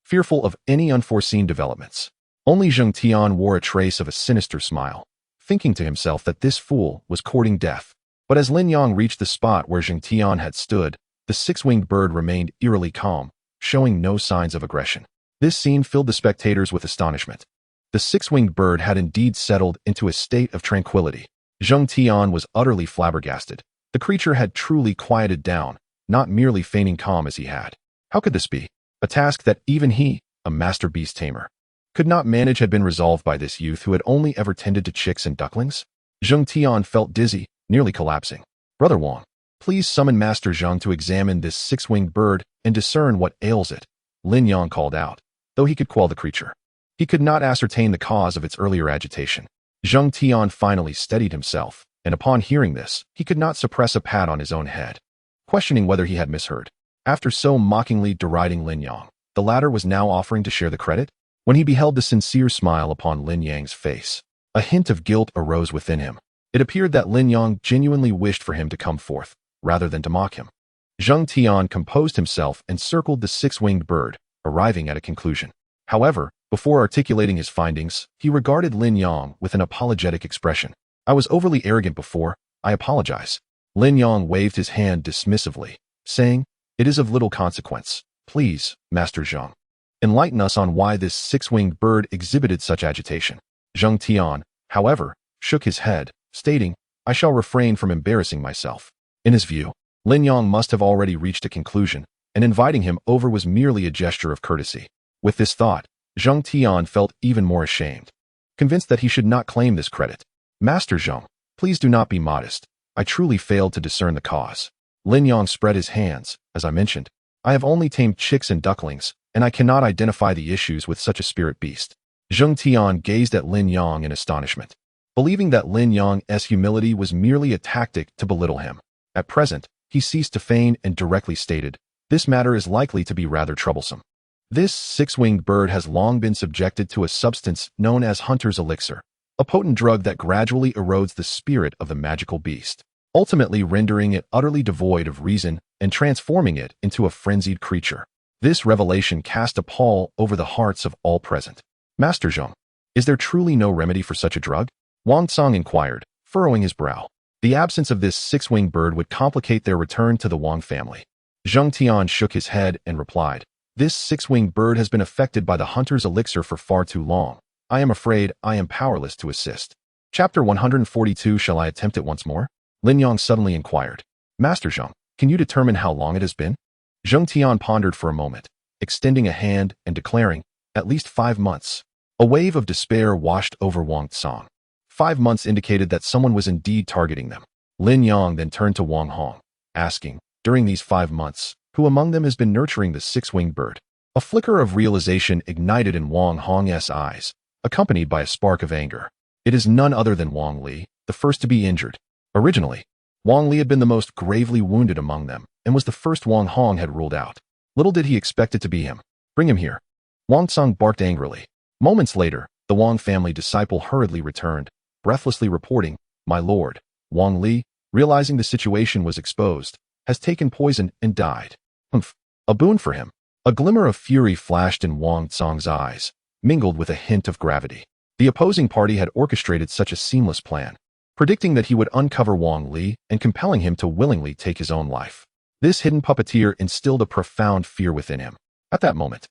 fearful of any unforeseen developments. Only Zheng Tian wore a trace of a sinister smile, thinking to himself that this fool was courting death. But as Lin Yang reached the spot where Zheng Tian had stood, the six-winged bird remained eerily calm, showing no signs of aggression. This scene filled the spectators with astonishment. The six-winged bird had indeed settled into a state of tranquility. Zheng Tian was utterly flabbergasted. The creature had truly quieted down, not merely feigning calm as he had. How could this be? A task that even he, a master beast tamer, could not manage had been resolved by this youth who had only ever tended to chicks and ducklings? Zheng Tian felt dizzy, nearly collapsing. "Brother Wang, please summon Master Zheng to examine this six-winged bird and discern what ails it," Lin Yang called out, though he could quell the creature. He could not ascertain the cause of its earlier agitation. Zheng Tian finally steadied himself, and upon hearing this, he could not suppress a pat on his own head, questioning whether he had misheard. After so mockingly deriding Lin Yang, the latter was now offering to share the credit? When he beheld the sincere smile upon Lin Yang's face, a hint of guilt arose within him. It appeared that Lin Yang genuinely wished for him to come forth, rather than to mock him. Zheng Tian composed himself and circled the six-winged bird, arriving at a conclusion. However, before articulating his findings, he regarded Lin Yang with an apologetic expression. "I was overly arrogant before, I apologize." Lin Yang waved his hand dismissively, saying, "It is of little consequence. Please, Master Zheng, enlighten us on why this six-winged bird exhibited such agitation." Zheng Tian, however, shook his head, stating, "I shall refrain from embarrassing myself." In his view, Lin Yang must have already reached a conclusion, and inviting him over was merely a gesture of courtesy. With this thought, Zheng Tian felt even more ashamed, convinced that he should not claim this credit. "Master Zheng, please do not be modest. I truly failed to discern the cause." Lin Yang spread his hands. "As I mentioned, I have only tamed chicks and ducklings, and I cannot identify the issues with such a spirit beast." Zheng Tian gazed at Lin Yang in astonishment, believing that Lin Yang's humility was merely a tactic to belittle him. At present, he ceased to feign and directly stated, "This matter is likely to be rather troublesome. This six-winged bird has long been subjected to a substance known as hunter's elixir, a potent drug that gradually erodes the spirit of the magical beast, ultimately rendering it utterly devoid of reason and transforming it into a frenzied creature." This revelation cast a pall over the hearts of all present. "Master Zheng, is there truly no remedy for such a drug?" Wang Tsang inquired, furrowing his brow. The absence of this six-winged bird would complicate their return to the Wang family. Zheng Tian shook his head and replied, "This six-winged bird has been affected by the hunter's elixir for far too long. I am afraid I am powerless to assist." Chapter 142. Shall I attempt it once more? Lin Yang suddenly inquired. "Master Zheng, can you determine how long it has been?" Zheng Tian pondered for a moment, extending a hand and declaring, "At least 5 months." A wave of despair washed over Wang Tsang. 5 months indicated that someone was indeed targeting them. Lin Yang then turned to Wang Hong, asking, "During these 5 months, who among them has been nurturing the six-winged bird?" A flicker of realization ignited in Wang Hong's eyes, accompanied by a spark of anger. "It is none other than Wang Li, the first to be injured." Originally, Wang Li had been the most gravely wounded among them, and was the first Wang Hong had ruled out. Little did he expect it to be him. "Bring him here." Wang Tsang barked angrily. Moments later, the Wang family disciple hurriedly returned, breathlessly reporting, "My lord, Wang Li, realizing the situation was exposed, has taken poison and died." Humph. A boon for him. A glimmer of fury flashed in Wang Tsong's eyes, mingled with a hint of gravity. The opposing party had orchestrated such a seamless plan, predicting that he would uncover Wang Li and compelling him to willingly take his own life. This hidden puppeteer instilled a profound fear within him. At that moment,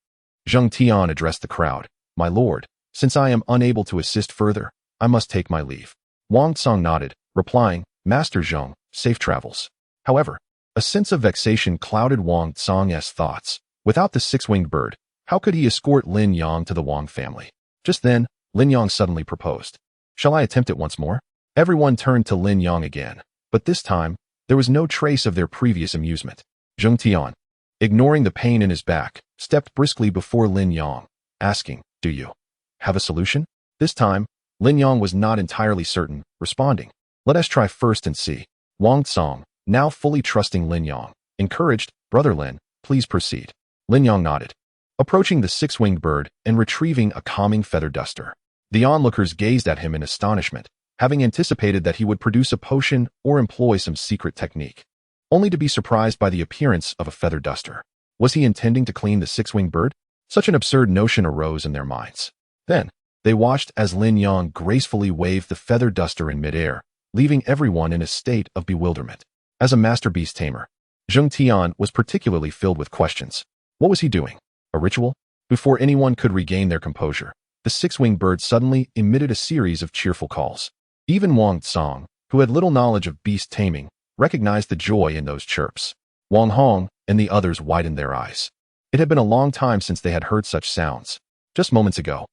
Zheng Tian addressed the crowd, "My lord, since I am unable to assist further, I must take my leave." Wang Tsong nodded, replying, "Master Zheng, safe travels." However, a sense of vexation clouded Wang Tsong's thoughts. Without the six-winged bird, how could he escort Lin Yang to the Wang family? Just then, Lin Yang suddenly proposed, "Shall I attempt it once more?" Everyone turned to Lin Yang again, but this time, there was no trace of their previous amusement. Zheng Tian, ignoring the pain in his back, stepped briskly before Lin Yang, asking, "Do you have a solution?" This time, Lin Yang was not entirely certain, responding, "Let us try first and see." Wang Tsong, now fully trusting Lin Yang, encouraged, "Brother Lin, please proceed." Lin Yang nodded, approaching the six-winged bird and retrieving a calming feather duster. The onlookers gazed at him in astonishment, having anticipated that he would produce a potion or employ some secret technique, only to be surprised by the appearance of a feather duster. Was he intending to clean the six-winged bird? Such an absurd notion arose in their minds. Then, they watched as Lin Yang gracefully waved the feather duster in midair, leaving everyone in a state of bewilderment. As a master beast tamer, Zheng Tian was particularly filled with questions. What was he doing? A ritual? Before anyone could regain their composure, the six-winged bird suddenly emitted a series of cheerful calls. Even Wang Tsong, who had little knowledge of beast taming, recognized the joy in those chirps. Wang Hong and the others widened their eyes. It had been a long time since they had heard such sounds. Just moments ago,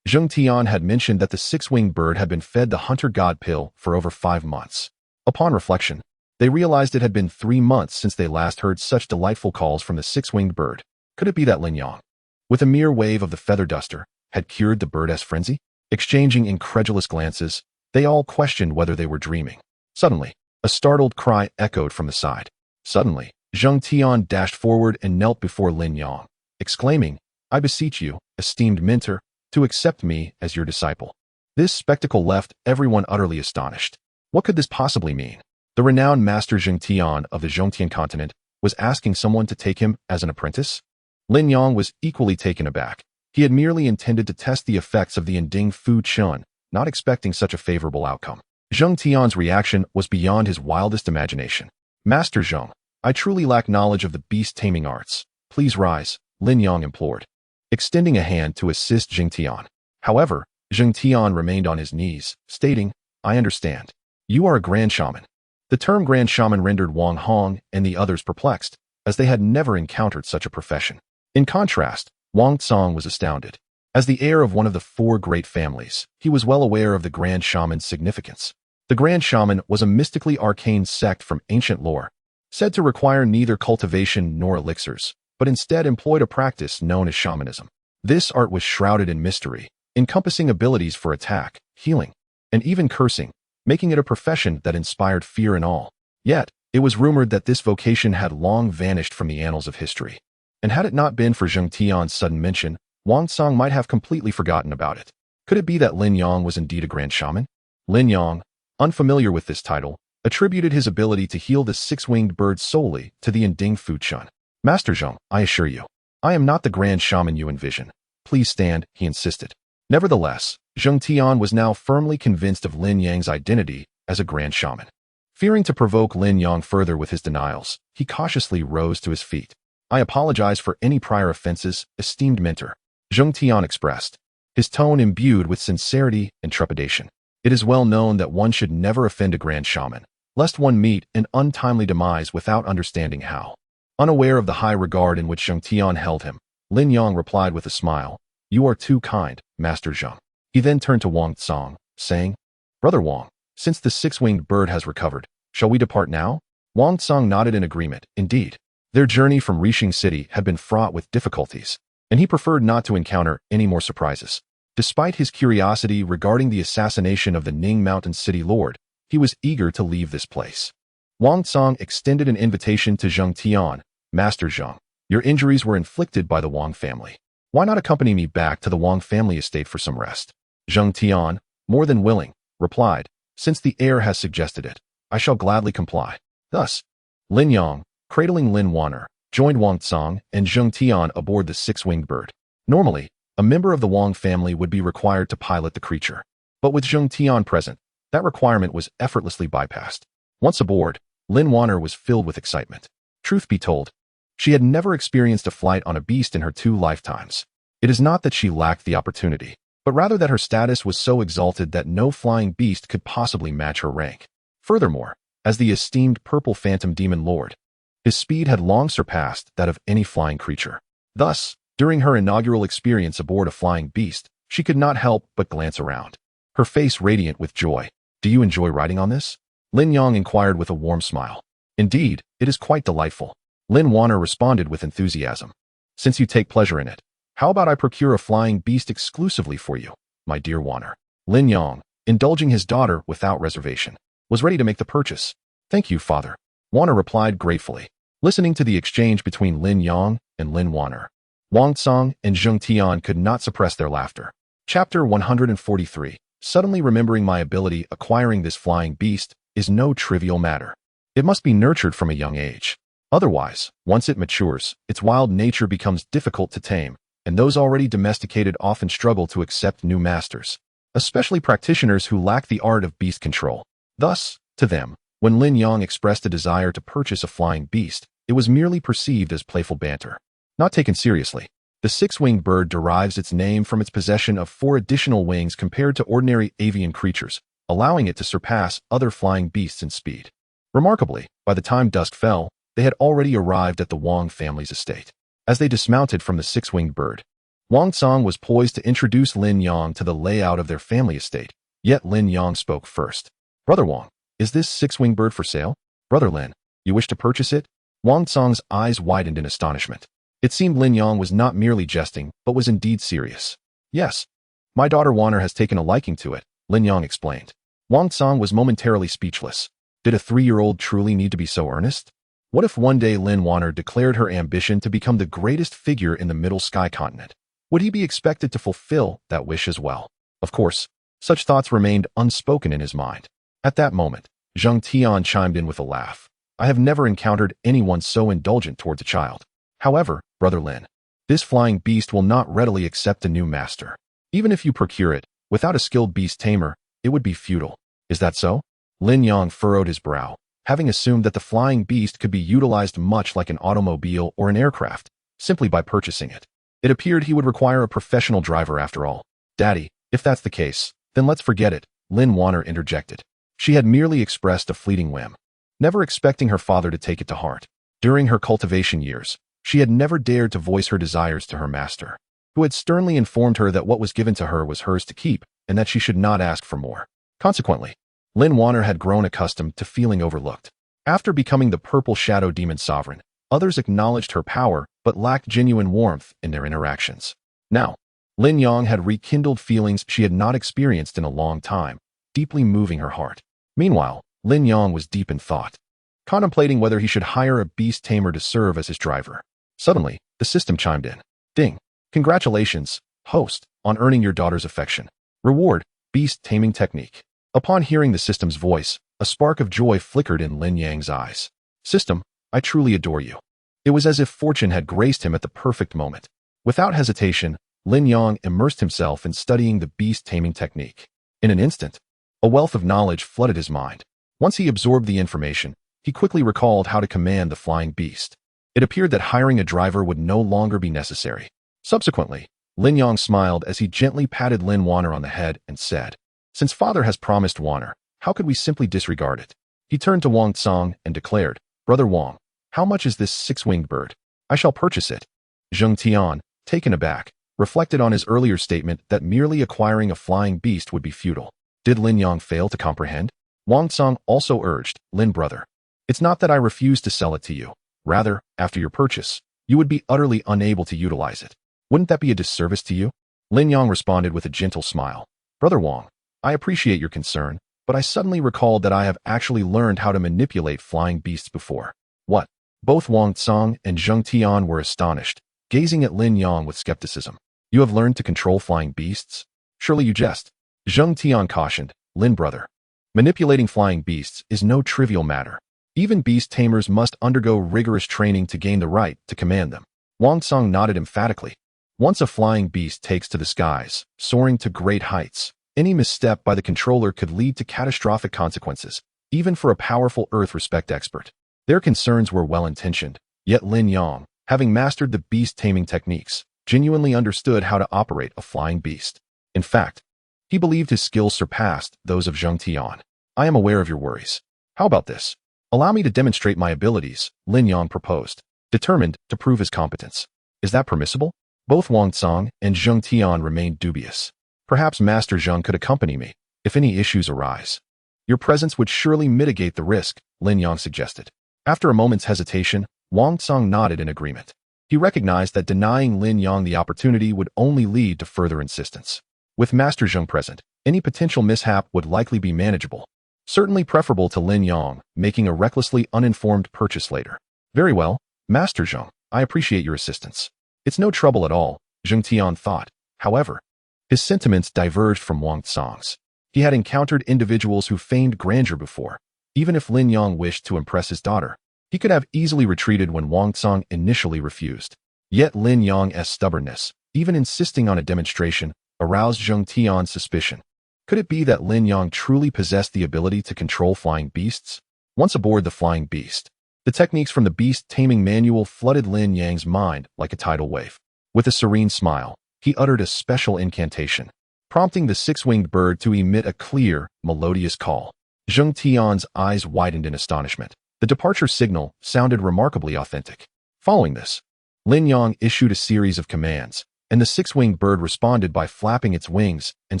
Zheng Tian had mentioned that the six-winged bird had been fed the hunter-god pill for over 5 months. Upon reflection, they realized it had been 3 months since they last heard such delightful calls from the six-winged bird. Could it be that Lin Yang, with a mere wave of the feather duster, had cured the bird's frenzy? Exchanging incredulous glances, they all questioned whether they were dreaming. Suddenly, a startled cry echoed from the side. Suddenly, Zheng Tian dashed forward and knelt before Lin Yang, exclaiming, "I beseech you, esteemed mentor, to accept me as your disciple." This spectacle left everyone utterly astonished. What could this possibly mean? The renowned master Zheng Tian of the Zhongtian continent was asking someone to take him as an apprentice? Lin Yang was equally taken aback. He had merely intended to test the effects of the Ending Fu Chun, not expecting such a favorable outcome. Zheng Tian's reaction was beyond his wildest imagination. "Master Zheng, I truly lack knowledge of the beast-taming arts. Please rise," Lin Yang implored, extending a hand to assist Zheng Tian. However, Zheng Tian remained on his knees, stating, "I understand. You are a grand shaman." The term grand shaman rendered Wang Hong and the others perplexed, as they had never encountered such a profession. In contrast, Wang Tsong was astounded. As the heir of one of the 4 great families, he was well aware of the Grand Shaman's significance. The Grand Shaman was a mystically arcane sect from ancient lore, said to require neither cultivation nor elixirs, but instead employed a practice known as shamanism. This art was shrouded in mystery, encompassing abilities for attack, healing, and even cursing, making it a profession that inspired fear in all. Yet, it was rumored that this vocation had long vanished from the annals of history. And had it not been for Zheng Tian's sudden mention, Wang Tsong might have completely forgotten about it. Could it be that Lin Yang was indeed a grand shaman? Lin Yang, unfamiliar with this title, attributed his ability to heal the six-winged bird solely to the Ending Fu Chun. "Master Zheng, I assure you, I am not the grand shaman you envision. Please stand," he insisted. Nevertheless, Zheng Tian was now firmly convinced of Lin Yang's identity as a grand shaman. Fearing to provoke Lin Yang further with his denials, he cautiously rose to his feet. "I apologize for any prior offenses, esteemed mentor," Zheng Tian expressed, his tone imbued with sincerity and trepidation. It is well known that one should never offend a grand shaman, lest one meet an untimely demise without understanding how. Unaware of the high regard in which Zheng Tian held him, Lin Yang replied with a smile, "You are too kind, Master Zheng." He then turned to Wang Tsong, saying, "Brother Wang, since the six-winged bird has recovered, shall we depart now?" Wang Tsong nodded in agreement. Indeed, their journey from Rixing City had been fraught with difficulties, and he preferred not to encounter any more surprises. Despite his curiosity regarding the assassination of the Ning Mountain City Lord, he was eager to leave this place. Wang Tsong extended an invitation to Zheng Tian. "Master Zheng, your injuries were inflicted by the Wang family. Why not accompany me back to the Wang family estate for some rest? Zheng Tian, more than willing, replied, since the heir has suggested it, I shall gladly comply. Thus, Lin Yang, cradling Lin Wan'er, joined Wang Tsang and Zheng Tian aboard the six-winged bird. Normally, a member of the Wang family would be required to pilot the creature. But with Zheng Tian present, that requirement was effortlessly bypassed. Once aboard, Lin Wan'er was filled with excitement. Truth be told, she had never experienced a flight on a beast in her 2 lifetimes. It is not that she lacked the opportunity, but rather that her status was so exalted that no flying beast could possibly match her rank. Furthermore, as the esteemed purple phantom demon lord, his speed had long surpassed that of any flying creature. Thus, during her inaugural experience aboard a flying beast, she could not help but glance around, her face radiant with joy. Do you enjoy riding on this? Lin Yang inquired with a warm smile. Indeed, it is quite delightful. Lin Wan'er responded with enthusiasm. Since you take pleasure in it, how about I procure a flying beast exclusively for you, my dear Wan'er? Lin Yang, indulging his daughter without reservation, was ready to make the purchase. Thank you, father. Wan'er replied gratefully. Listening to the exchange between Lin Yang and Lin Wan'er, Wang Tsang and Zheng Tian could not suppress their laughter. Chapter 143. Suddenly remembering my ability, acquiring this flying beast is no trivial matter. It must be nurtured from a young age. Otherwise, once it matures, its wild nature becomes difficult to tame, and those already domesticated often struggle to accept new masters, especially practitioners who lack the art of beast control. Thus, to them, when Lin Yang expressed a desire to purchase a flying beast, it was merely perceived as playful banter, not taken seriously. The six-winged bird derives its name from its possession of 4 additional wings compared to ordinary avian creatures, allowing it to surpass other flying beasts in speed. Remarkably, by the time dusk fell, they had already arrived at the Wang family's estate. As they dismounted from the six-winged bird, Wang Tsang was poised to introduce Lin Yang to the layout of their family estate, yet Lin Yang spoke first. Brother Wang, is this six-winged bird for sale? Brother Lin, you wish to purchase it? Wang Tsang's eyes widened in astonishment. It seemed Lin Yang was not merely jesting, but was indeed serious. Yes. My daughter Wan'er has taken a liking to it, Lin Yang explained. Wang Tsang was momentarily speechless. Did a 3-year-old truly need to be so earnest? What if one day Lin Wan'er declared her ambition to become the greatest figure in the Middle Sky continent? Would he be expected to fulfill that wish as well? Of course, such thoughts remained unspoken in his mind. At that moment, Zheng Tian chimed in with a laugh. I have never encountered anyone so indulgent towards a child. However, Brother Lin, this flying beast will not readily accept a new master. Even if you procure it, without a skilled beast tamer, it would be futile. Is that so? Lin Yang furrowed his brow, having assumed that the flying beast could be utilized much like an automobile or an aircraft, simply by purchasing it. It appeared he would require a professional driver after all. Daddy, if that's the case, then let's forget it, Lin Wan'er interjected. She had merely expressed a fleeting whim, never expecting her father to take it to heart. During her cultivation years, she had never dared to voice her desires to her master, who had sternly informed her that what was given to her was hers to keep and that she should not ask for more. Consequently, Lin Wan'er had grown accustomed to feeling overlooked. After becoming the purple shadow demon sovereign, others acknowledged her power but lacked genuine warmth in their interactions. Now, Lin Yang had rekindled feelings she had not experienced in a long time, deeply moving her heart. Meanwhile, Lin Yang was deep in thought, contemplating whether he should hire a beast tamer to serve as his driver. Suddenly, the system chimed in. Ding! Congratulations, host, on earning your daughter's affection. Reward, beast taming technique. Upon hearing the system's voice, a spark of joy flickered in Lin Yang's eyes. System, I truly adore you. It was as if fortune had graced him at the perfect moment. Without hesitation, Lin Yang immersed himself in studying the beast taming technique. In an instant, a wealth of knowledge flooded his mind. Once he absorbed the information, he quickly recalled how to command the flying beast. It appeared that hiring a driver would no longer be necessary. Subsequently, Lin Yang smiled as he gently patted Lin Wan'er on the head and said, Since father has promised Wan'er, how could we simply disregard it? He turned to Wang Tsang and declared, Brother Wang, how much is this six-winged bird? I shall purchase it. Zheng Tian, taken aback, reflected on his earlier statement that merely acquiring a flying beast would be futile. Did Lin Yang fail to comprehend? Wang Tsang also urged, Lin brother, it's not that I refuse to sell it to you. Rather, after your purchase, you would be utterly unable to utilize it. Wouldn't that be a disservice to you? Lin Yang responded with a gentle smile. Brother Wang, I appreciate your concern, but I suddenly recalled that I have actually learned how to manipulate flying beasts before. What? Both Wang Tsang and Zheng Tian were astonished. gazing at Lin Yang with skepticism. You have learned to control flying beasts? Surely you jest. Zheng Tian cautioned, Lin brother. Manipulating flying beasts is no trivial matter. Even beast tamers must undergo rigorous training to gain the right to command them. Wang Song nodded emphatically. Once a flying beast takes to the skies, soaring to great heights, any misstep by the controller could lead to catastrophic consequences, even for a powerful Earth respect expert. Their concerns were well-intentioned, yet Lin Yang, having mastered the beast-taming techniques, genuinely understood how to operate a flying beast. In fact, he believed his skills surpassed those of Zheng Tian. I am aware of your worries. How about this? Allow me to demonstrate my abilities, Lin Yang proposed, determined to prove his competence. Is that permissible? Both Wang Song and Zheng Tian remained dubious. Perhaps Master Zheng could accompany me, if any issues arise. Your presence would surely mitigate the risk, Lin Yang suggested. After a moment's hesitation, Wang Song nodded in agreement. He recognized that denying Lin Yang the opportunity would only lead to further insistence. With Master Zheng present, any potential mishap would likely be manageable. Certainly preferable to Lin Yang making a recklessly uninformed purchase later. Very well, Master Zheng, I appreciate your assistance. It's no trouble at all, Zheng Tian thought. However, his sentiments diverged from Wang Song's. He had encountered individuals who feigned grandeur before. Even if Lin Yang wished to impress his daughter, he could have easily retreated when Wang Song initially refused. Yet Lin Yang's stubbornness, even insisting on a demonstration, aroused Zheng Tian's suspicion. Could it be that Lin Yang truly possessed the ability to control flying beasts? Once aboard the flying beast, the techniques from the beast taming manual flooded Lin Yang's mind like a tidal wave. With a serene smile, he uttered a special incantation, prompting the six-winged bird to emit a clear, melodious call. Zheng Tian's eyes widened in astonishment. The departure signal sounded remarkably authentic. Following this, Lin Yang issued a series of commands, and the six-winged bird responded by flapping its wings and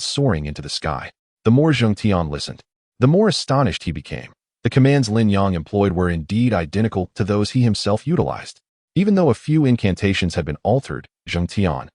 soaring into the sky. The more Zheng Tian listened, the more astonished he became. The commands Lin Yang employed were indeed identical to those he himself utilized. Even though a few incantations had been altered, Zheng Tian,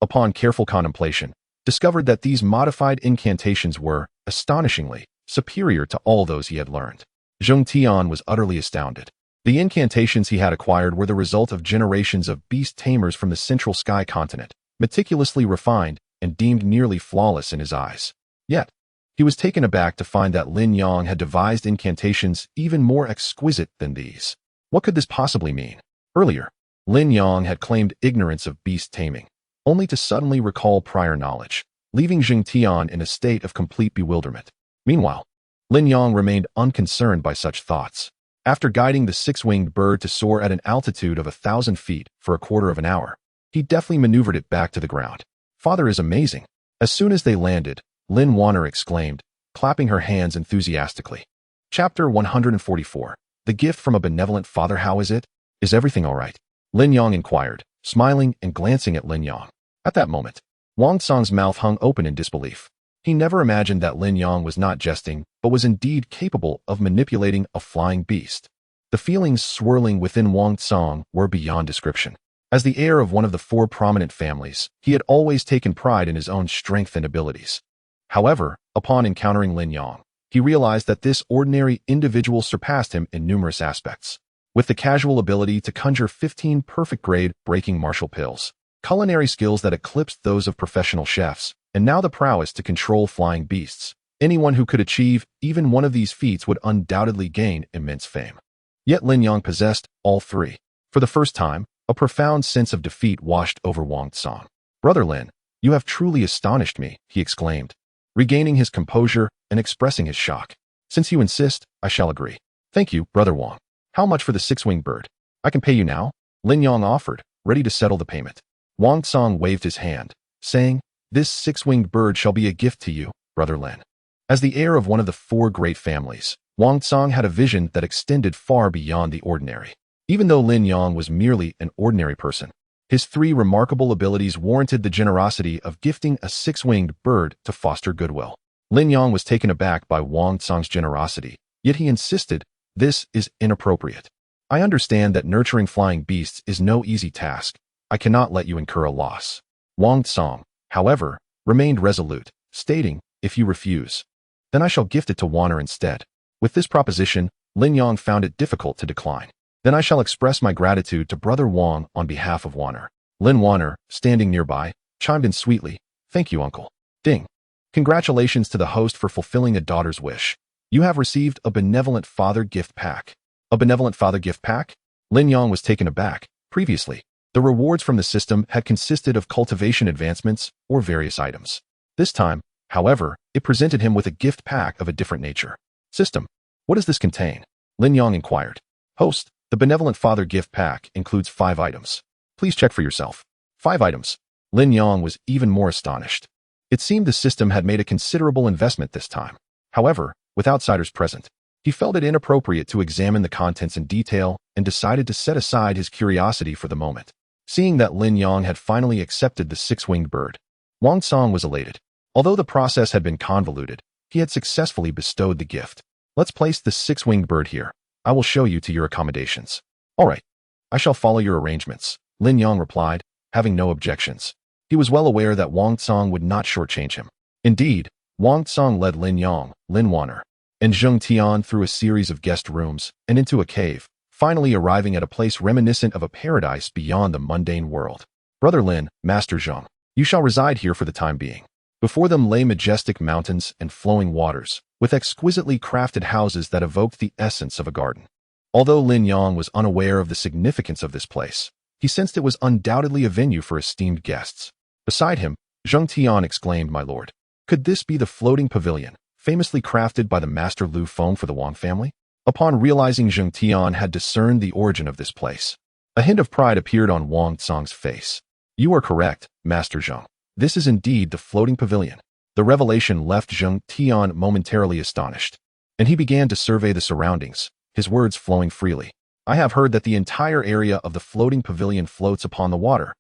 upon careful contemplation, discovered that these modified incantations were, astonishingly, superior to all those he had learned. Zheng Tian was utterly astounded. The incantations he had acquired were the result of generations of beast tamers from the Central Sky continent, meticulously refined and deemed nearly flawless in his eyes. Yet, he was taken aback to find that Lin Yang had devised incantations even more exquisite than these. What could this possibly mean? Earlier, Lin Yang had claimed ignorance of beast taming, only to suddenly recall prior knowledge, leaving Zheng Tian in a state of complete bewilderment. Meanwhile, Lin Yang remained unconcerned by such thoughts. After guiding the six-winged bird to soar at an altitude of 1,000 feet for a quarter of an hour, he deftly maneuvered it back to the ground. Father is amazing. As soon as they landed, Lin Wan'er exclaimed, clapping her hands enthusiastically. Chapter 144. The gift from a benevolent father. How is it? Is everything all right? Lin Yang inquired, smiling and glancing at Lin Yang. At that moment, Wang Song's mouth hung open in disbelief. He never imagined that Lin Yang was not jesting, but was indeed capable of manipulating a flying beast. The feelings swirling within Wang Song were beyond description. As the heir of one of the four prominent families, he had always taken pride in his own strength and abilities. However, upon encountering Lin Yang, he realized that this ordinary individual surpassed him in numerous aspects. With the casual ability to conjure 15 perfect-grade breaking martial pills, culinary skills that eclipsed those of professional chefs, and now the prowess to control flying beasts, anyone who could achieve even one of these feats would undoubtedly gain immense fame. Yet Lin Yang possessed all three. For the first time, a profound sense of defeat washed over Wang Song. Brother Lin, you have truly astonished me, he exclaimed, regaining his composure and expressing his shock. Since you insist, I shall agree. Thank you, Brother Wang. How much for the six-winged bird? I can pay you now, Lin Yang offered, ready to settle the payment. Wang Song waved his hand, saying, This six-winged bird shall be a gift to you, Brother Lin. As the heir of one of the four great families, Wang Song had a vision that extended far beyond the ordinary. Even though Lin Yang was merely an ordinary person, his three remarkable abilities warranted the generosity of gifting a six-winged bird to foster goodwill. Lin Yang was taken aback by Wang Song's generosity, yet he insisted, This is inappropriate. I understand that nurturing flying beasts is no easy task. I cannot let you incur a loss. Wang Song, however, remained resolute, stating, If you refuse, then I shall gift it to Wan'er instead. With this proposition, Lin Yang found it difficult to decline. Then I shall express my gratitude to Brother Wang on behalf of Wan'er. Lin Wan'er, standing nearby, chimed in sweetly, "Thank you, uncle." Ding. Congratulations to the host for fulfilling a daughter's wish. You have received a benevolent father gift pack. A benevolent father gift pack? Lin Yang was taken aback. Previously, the rewards from the system had consisted of cultivation advancements or various items. This time, however, it presented him with a gift pack of a different nature. System. What does this contain? Lin Yang inquired. Host, the benevolent father gift pack includes 5 items. Please check for yourself. 5 items. Lin Yang was even more astonished. It seemed the system had made a considerable investment this time. However, with outsiders present, he felt it inappropriate to examine the contents in detail and decided to set aside his curiosity for the moment. Seeing that Lin Yang had finally accepted the 6-winged bird, Wang Song was elated. Although the process had been convoluted, he had successfully bestowed the gift. Let's place the 6-winged bird here. I will show you to your accommodations. All right. I shall follow your arrangements, Lin Yang replied, having no objections. He was well aware that Wang Song would not shortchange him. Indeed, Wang Song led Lin Yang, Lin Wan'er, and Zheng Tian through a series of guest rooms and into a cave, finally arriving at a place reminiscent of a paradise beyond the mundane world. Brother Lin, Master Zheng, you shall reside here for the time being. Before them lay majestic mountains and flowing waters, with exquisitely crafted houses that evoked the essence of a garden. Although Lin Yang was unaware of the significance of this place, he sensed it was undoubtedly a venue for esteemed guests. Beside him, Zheng Tian exclaimed, "My lord, could this be the floating pavilion, famously crafted by the master Lu Feng for the Wang family?" Upon realizing Zheng Tian had discerned the origin of this place, a hint of pride appeared on Wang Song's face. "You are correct, Master Zheng. This is indeed the floating pavilion." The revelation left Zheng Tian momentarily astonished, and he began to survey the surroundings, his words flowing freely. "I have heard that the entire area of the floating pavilion floats upon the water."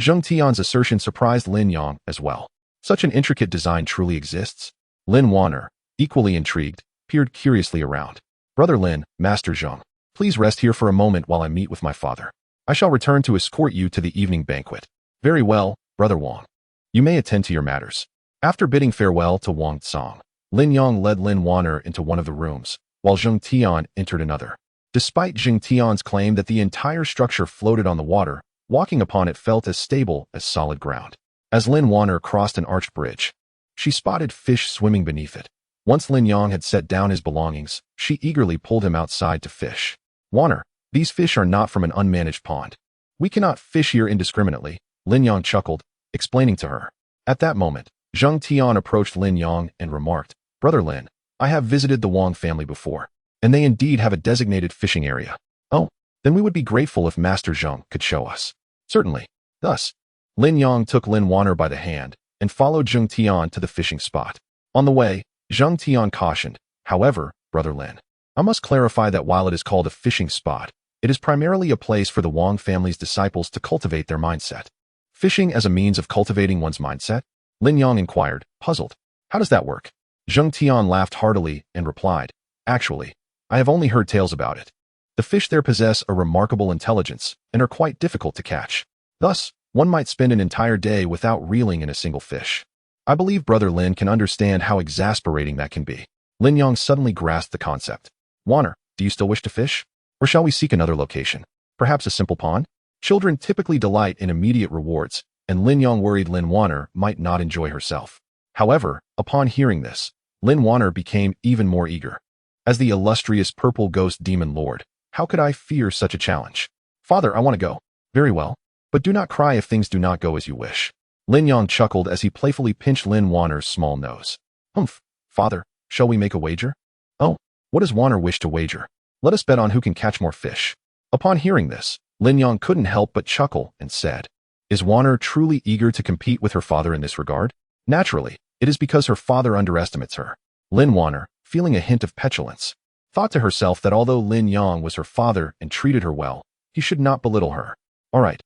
Zheng Tian's assertion surprised Lin Yang as well. Such an intricate design truly exists? Lin Wan'er, equally intrigued, peered curiously around. "Brother Lin, Master Zheng, please rest here for a moment while I meet with my father. I shall return to escort you to the evening banquet." "Very well, Brother Wang. You may attend to your matters." After bidding farewell to Wang Song, Lin Yang led Lin Wan'er into one of the rooms, while Zheng Tian entered another. Despite Zheng Tian's claim that the entire structure floated on the water, walking upon it felt as stable as solid ground. As Lin Wan'er crossed an arched bridge, she spotted fish swimming beneath it. Once Lin Yang had set down his belongings, she eagerly pulled him outside to fish. "Wan'er, these fish are not from an unmanaged pond. We cannot fish here indiscriminately," Lin Yang chuckled, explaining to her. At that moment, Zheng Tian approached Lin Yang and remarked, "Brother Lin, I have visited the Wang family before, and they indeed have a designated fishing area." "Oh, then we would be grateful if Master Zheng could show us." "Certainly." Thus, Lin Yang took Lin Wan'er by the hand and followed Zheng Tian to the fishing spot. On the way, Zheng Tian cautioned, "However, Brother Lin, I must clarify that while it is called a fishing spot, it is primarily a place for the Wang family's disciples to cultivate their mindset." "Fishing as a means of cultivating one's mindset?" Lin Yang inquired, puzzled. "How does that work?" Zheng Tian laughed heartily and replied, "Actually, I have only heard tales about it. The fish there possess a remarkable intelligence and are quite difficult to catch. Thus, one might spend an entire day without reeling in a single fish. I believe Brother Lin can understand how exasperating that can be." Lin Yang suddenly grasped the concept. "Wan'er, do you still wish to fish? Or shall we seek another location? Perhaps a simple pond?" Children typically delight in immediate rewards, and Lin Yang worried Lin Wan'er might not enjoy herself. However, upon hearing this, Lin Wan'er became even more eager. "As the illustrious purple ghost demon lord, how could I fear such a challenge? Father, I want to go." "Very well, but do not cry if things do not go as you wish." Lin Yang chuckled as he playfully pinched Lin Wan'er's small nose. "Humph, father, shall we make a wager?" "Oh, what does Wan'er wish to wager?" "Let us bet on who can catch more fish." Upon hearing this, Lin Yang couldn't help but chuckle and said, "Is Wan'er truly eager to compete with her father in this regard?" Naturally, it is because her father underestimates her. Lin Wan'er, feeling a hint of petulance, thought to herself that although Lin Yang was her father and treated her well, he should not belittle her. All right,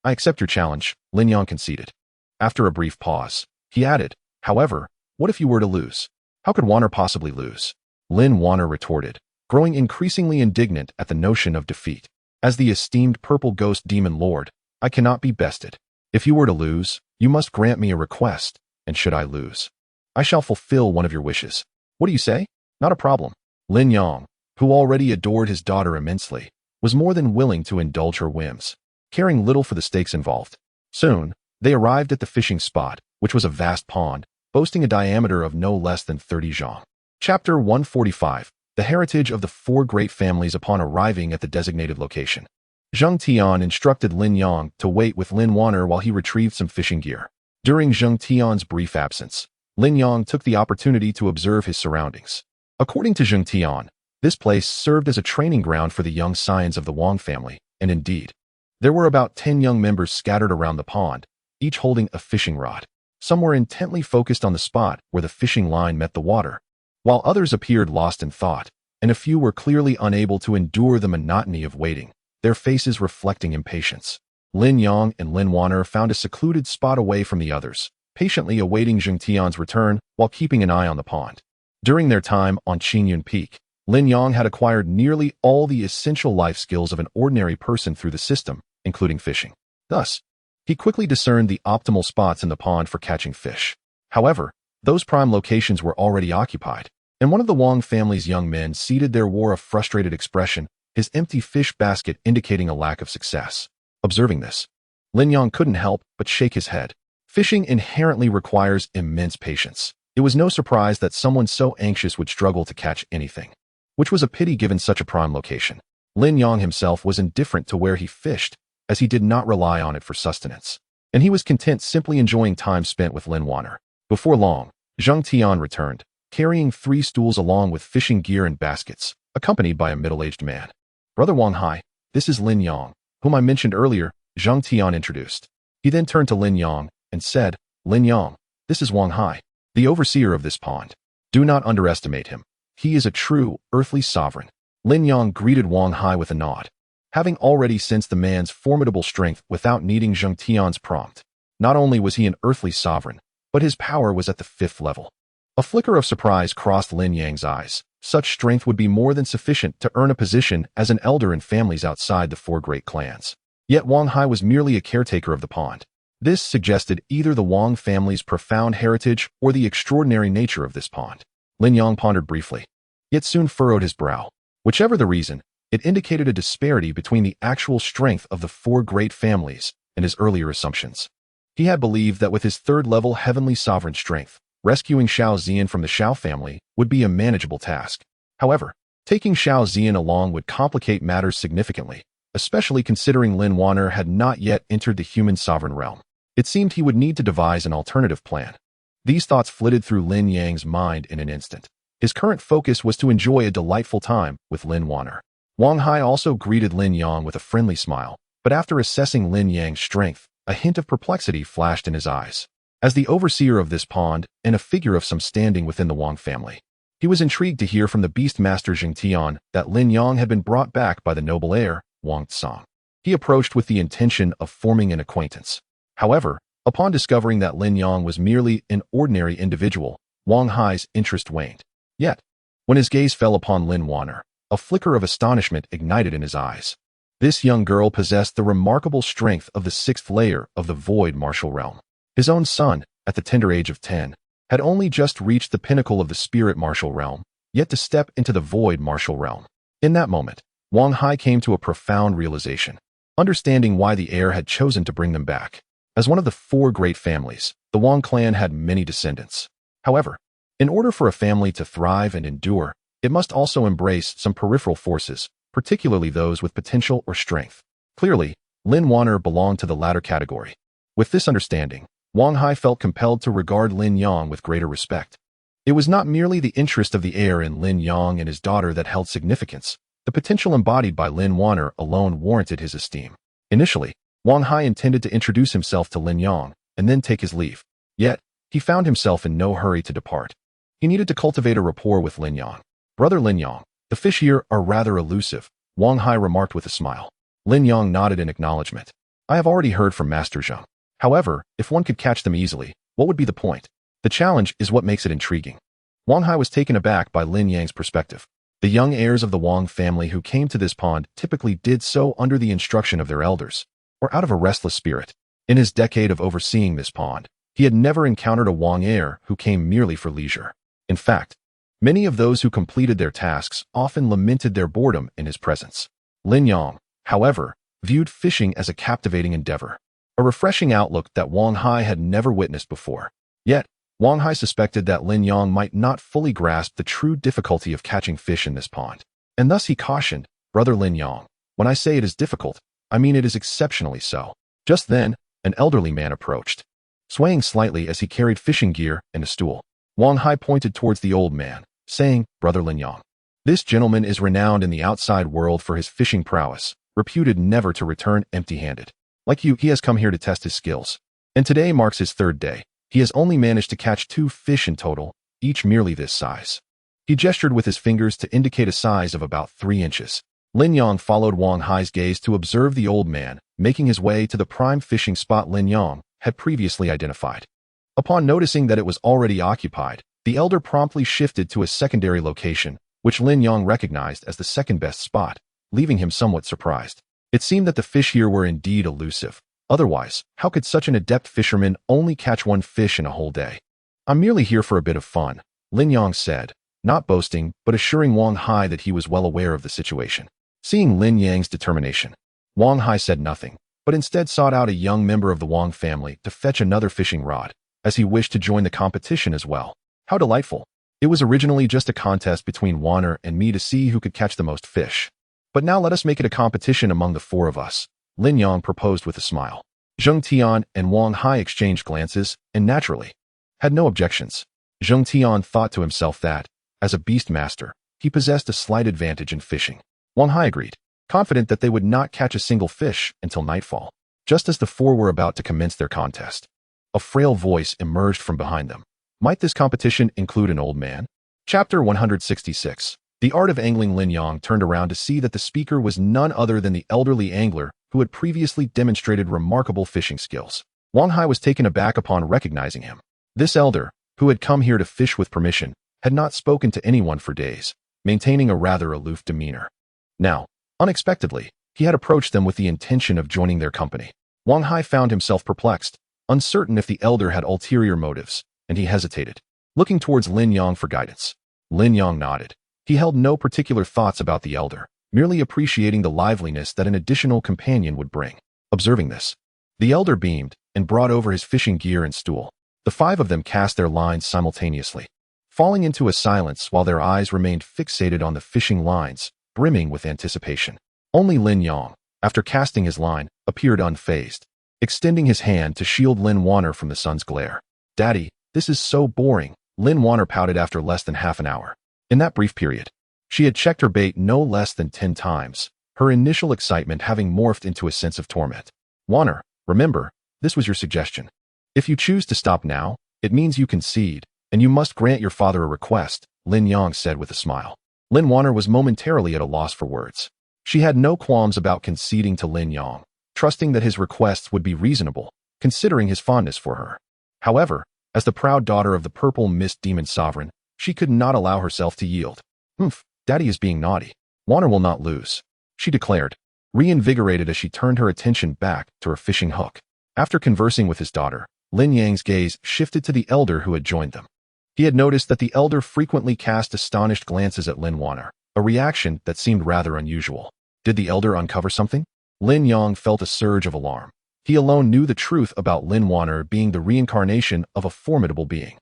I accept your challenge," Lin Yang conceded. After a brief pause, he added, "However, what if you were to lose?" "How could Wan'er possibly lose?" Lin Wan'er retorted, growing increasingly indignant at the notion of defeat. "As the esteemed purple ghost demon lord, I cannot be bested. If you were to lose, you must grant me a request, and should I lose, I shall fulfill one of your wishes. What do you say?" "Not a problem." Lin Yang, who already adored his daughter immensely, was more than willing to indulge her whims. caring little for the stakes involved. Soon, they arrived at the fishing spot, which was a vast pond, boasting a diameter of no less than 30 zhang. Chapter 145. The Heritage of the Four Great Families. Upon arriving at the designated location, Zheng Tian instructed Lin Yang to wait with Lin Wan'er while he retrieved some fishing gear. During Zheng Tian's brief absence, Lin Yang took the opportunity to observe his surroundings. According to Zheng Tian, this place served as a training ground for the young scions of the Wang family, and indeed, there were about 10 young members scattered around the pond, each holding a fishing rod. Some were intently focused on the spot where the fishing line met the water, while others appeared lost in thought, and a few were clearly unable to endure the monotony of waiting, their faces reflecting impatience. Lin Yang and Lin Wan'er found a secluded spot away from the others, patiently awaiting Zheng Tian's return while keeping an eye on the pond. During their time on Qingyun Peak, Lin Yang had acquired nearly all the essential life skills of an ordinary person through the system, including fishing. Thus, he quickly discerned the optimal spots in the pond for catching fish. However, those prime locations were already occupied, and one of the Wang family's young men seated there wore a frustrated expression, his empty fish basket indicating a lack of success. Observing this, Lin Yang couldn't help but shake his head. Fishing inherently requires immense patience. It was no surprise that someone so anxious would struggle to catch anything, which was a pity given such a prime location. Lin Yang himself was indifferent to where he fished, as he did not rely on it for sustenance, and he was content simply enjoying time spent with Lin Wan'er. Before long, Zheng Tian returned, carrying 3 stools along with fishing gear and baskets, accompanied by a middle-aged man. "Brother Wang Hai, this is Lin Yang, whom I mentioned earlier," Zheng Tian introduced. He then turned to Lin Yang and said, "Lin Yang, this is Wang Hai, the overseer of this pond. Do not underestimate him. He is a true, earthly sovereign." Lin Yang greeted Wang Hai with a nod, having already sensed the man's formidable strength without needing Zheng Tian's prompt. Not only was he an earthly sovereign, but his power was at the 5th level. A flicker of surprise crossed Lin Yang's eyes. Such strength would be more than sufficient to earn a position as an elder in families outside the 4 great clans. Yet Wang Hai was merely a caretaker of the pond. This suggested either the Wang family's profound heritage or the extraordinary nature of this pond. Lin Yang pondered briefly, yet soon furrowed his brow. Whichever the reason, it indicated a disparity between the actual strength of the 4 great families and his earlier assumptions. He had believed that with his 3rd-level heavenly sovereign strength, rescuing Xiao Zian from the Xiao family would be a manageable task. However, taking Xiao Zian along would complicate matters significantly, especially considering Lin Wan'er had not yet entered the human sovereign realm. It seemed he would need to devise an alternative plan. These thoughts flitted through Lin Yang's mind in an instant. His current focus was to enjoy a delightful time with Lin Wan'er. Wang Hai also greeted Lin Yang with a friendly smile, but after assessing Lin Yang's strength, a hint of perplexity flashed in his eyes. As the overseer of this pond and a figure of some standing within the Wang family, he was intrigued to hear from the beast master Zheng Tian that Lin Yang had been brought back by the noble heir, Wang Tsang. He approached with the intention of forming an acquaintance. However, upon discovering that Lin Yang was merely an ordinary individual, Wang Hai's interest waned. Yet, when his gaze fell upon Lin Wan'er, a flicker of astonishment ignited in his eyes. This young girl possessed the remarkable strength of the 6th layer of the void martial realm. His own son, at the tender age of 10, had only just reached the pinnacle of the spirit martial realm, yet to step into the void martial realm. In that moment, Wang Hai came to a profound realization, understanding why the heir had chosen to bring them back. As one of the 4 great families, the Wang clan had many descendants. However, in order for a family to thrive and endure, it must also embrace some peripheral forces, particularly those with potential or strength. Clearly, Lin Wan'er belonged to the latter category. With this understanding, Wang Hai felt compelled to regard Lin Yang with greater respect. It was not merely the interest of the heir in Lin Yang and his daughter that held significance. The potential embodied by Lin Wan'er alone warranted his esteem. Initially, Wang Hai intended to introduce himself to Lin Yang and then take his leave. Yet, he found himself in no hurry to depart. He needed to cultivate a rapport with Lin Yang. "Brother Lin Yang, the fish here are rather elusive," Wang Hai remarked with a smile. Lin Yang nodded in acknowledgement. "I have already heard from Master Zheng. However, if one could catch them easily, what would be the point? The challenge is what makes it intriguing." Wang Hai was taken aback by Lin Yang's perspective. The young heirs of the Wang family who came to this pond typically did so under the instruction of their elders, or out of a restless spirit. In his decade of overseeing this pond, he had never encountered a Wang heir who came merely for leisure. In fact, many of those who completed their tasks often lamented their boredom in his presence. Lin Yang, however, viewed fishing as a captivating endeavor, a refreshing outlook that Wang Hai had never witnessed before. Yet, Wang Hai suspected that Lin Yang might not fully grasp the true difficulty of catching fish in this pond. And thus he cautioned, "Brother Lin Yang, when I say it is difficult, I mean it is exceptionally so." Just then, an elderly man approached, swaying slightly as he carried fishing gear and a stool. Wang Hai pointed towards the old man, saying, "Brother Lin Yang, this gentleman is renowned in the outside world for his fishing prowess, reputed never to return empty-handed. Like you, he has come here to test his skills. And today marks his third day. He has only managed to catch 2 fish in total, each merely this size." He gestured with his fingers to indicate a size of about 3 inches. Lin Yang followed Wang Hai's gaze to observe the old man, making his way to the prime fishing spot Lin Yang had previously identified. Upon noticing that it was already occupied, the elder promptly shifted to a secondary location, which Lin Yang recognized as the second-best spot, leaving him somewhat surprised. It seemed that the fish here were indeed elusive. Otherwise, how could such an adept fisherman only catch 1 fish in a whole day? "I'm merely here for a bit of fun," Lin Yang said, not boasting but assuring Wang Hai that he was well aware of the situation. Seeing Lin Yang's determination, Wang Hai said nothing, but instead sought out a young member of the Wang family to fetch another fishing rod, as he wished to join the competition as well. How delightful. It was originally just a contest between Wan'er and me to see who could catch the most fish. But now let us make it a competition among the 4 of us, Lin Yang proposed with a smile. Zheng Tian and Wang Hai exchanged glances, and naturally, had no objections. Zheng Tian thought to himself that, as a beast master, he possessed a slight advantage in fishing. Wang Hai agreed, confident that they would not catch a single fish until nightfall. Just as the 4 were about to commence their contest, a frail voice emerged from behind them. Might this competition include an old man? Chapter 166. The art of angling. Lin Yang turned around to see that the speaker was none other than the elderly angler who had previously demonstrated remarkable fishing skills. Wang Hai was taken aback upon recognizing him. This elder, who had come here to fish with permission, had not spoken to anyone for days, maintaining a rather aloof demeanor. Now, unexpectedly, he had approached them with the intention of joining their company. Wang Hai found himself perplexed, uncertain if the elder had ulterior motives, and he hesitated, looking towards Lin Yang for guidance. Lin Yang nodded. He held no particular thoughts about the elder, merely appreciating the liveliness that an additional companion would bring. Observing this, the elder beamed and brought over his fishing gear and stool. The 5 of them cast their lines simultaneously, falling into a silence while their eyes remained fixated on the fishing lines, brimming with anticipation. Only Lin Yang, after casting his line, appeared unfazed, extending his hand to shield Lin Wan'er from the sun's glare. "Daddy, this is so boring," Lin Wan'er pouted after less than half an hour. In that brief period, she had checked her bait no less than 10 times, her initial excitement having morphed into a sense of torment. "Wan'er, remember, this was your suggestion. If you choose to stop now, it means you concede, and you must grant your father a request," Lin Yang said with a smile. Lin Wan'er was momentarily at a loss for words. She had no qualms about conceding to Lin Yang, trusting that his requests would be reasonable, considering his fondness for her. However, as the proud daughter of the purple mist demon sovereign, she could not allow herself to yield. Daddy is being naughty. Wan'er will not lose," she declared, reinvigorated as she turned her attention back to her fishing hook. After conversing with his daughter, Lin Yang's gaze shifted to the elder who had joined them. He had noticed that the elder frequently cast astonished glances at Lin Wan'er, a reaction that seemed rather unusual. Did the elder uncover something? Lin Yang felt a surge of alarm. He alone knew the truth about Lin Wan'er being the reincarnation of a formidable being.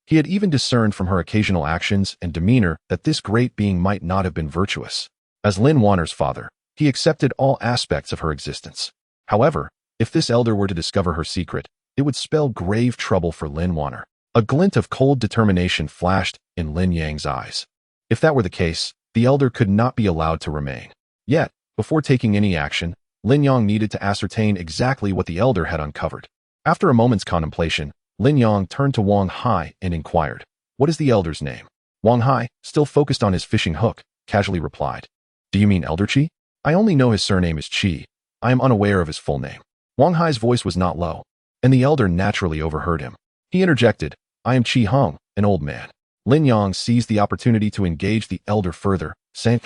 He had even discerned from her occasional actions and demeanor that this great being might not have been virtuous. As Lin Wan'er's father, he accepted all aspects of her existence. However, if this elder were to discover her secret, it would spell grave trouble for Lin Wan'er. A glint of cold determination flashed in Lin Yang's eyes. If that were the case, the elder could not be allowed to remain. Yet, before taking any action, Lin Yang needed to ascertain exactly what the elder had uncovered. After a moment's contemplation, Lin Yang turned to Wang Hai and inquired, "What is the elder's name?" Wang Hai, still focused on his fishing hook, casually replied, "Do you mean Elder Qi? I only know his surname is Qi. I am unaware of his full name." Wang Hai's voice was not low, and the elder naturally overheard him. He interjected, "I am Qi Heng, an old man." Lin Yang seized the opportunity to engage the elder further, saying,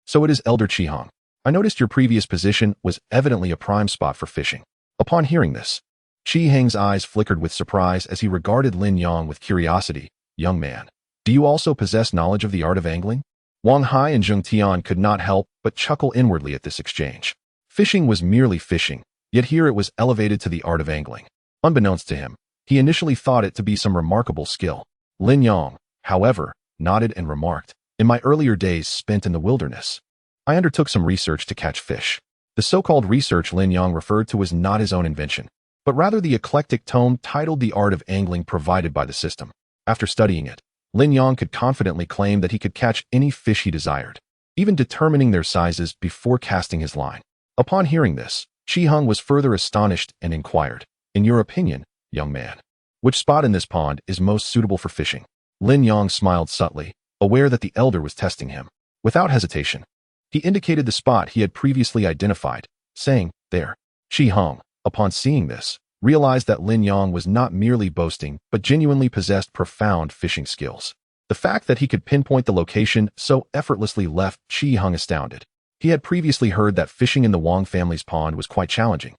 "So it is Elder Qi Heng. I noticed your previous position was evidently a prime spot for fishing." Upon hearing this, Qi Heng's eyes flickered with surprise as he regarded Lin Yang with curiosity. "Young man, do you also possess knowledge of the art of angling?" Wang Hai and Zheng Tian could not help but chuckle inwardly at this exchange. Fishing was merely fishing, yet here it was elevated to the art of angling. Unbeknownst to him, he initially thought it to be some remarkable skill. Lin Yang, however, nodded and remarked, "In my earlier days spent in the wilderness, I undertook some research to catch fish." The so-called research Lin Yang referred to was not his own invention, but rather the eclectic tome titled The Art of Angling provided by the system. After studying it, Lin Yang could confidently claim that he could catch any fish he desired, even determining their sizes before casting his line. Upon hearing this, Chi Hung was further astonished and inquired, "In your opinion, young man, which spot in this pond is most suitable for fishing?" Lin Yang smiled subtly, aware that the elder was testing him. Without hesitation, he indicated the spot he had previously identified, saying, "There." Chi Hung, upon seeing this, realized that Lin Yang was not merely boasting but genuinely possessed profound fishing skills. The fact that he could pinpoint the location so effortlessly left Chi Hung astounded. He had previously heard that fishing in the Wang family's pond was quite challenging,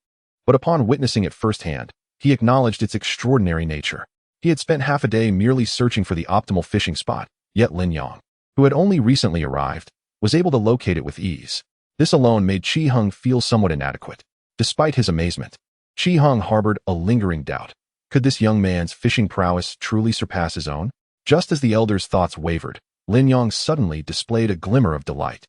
but upon witnessing it firsthand, he acknowledged its extraordinary nature. He had spent half a day merely searching for the optimal fishing spot, yet Lin Yang, who had only recently arrived, was able to locate it with ease. This alone made Chi Hung feel somewhat inadequate. Despite his amazement, Chi Hung harbored a lingering doubt. Could this young man's fishing prowess truly surpass his own? Just as the elder's thoughts wavered, Lin Yang suddenly displayed a glimmer of delight.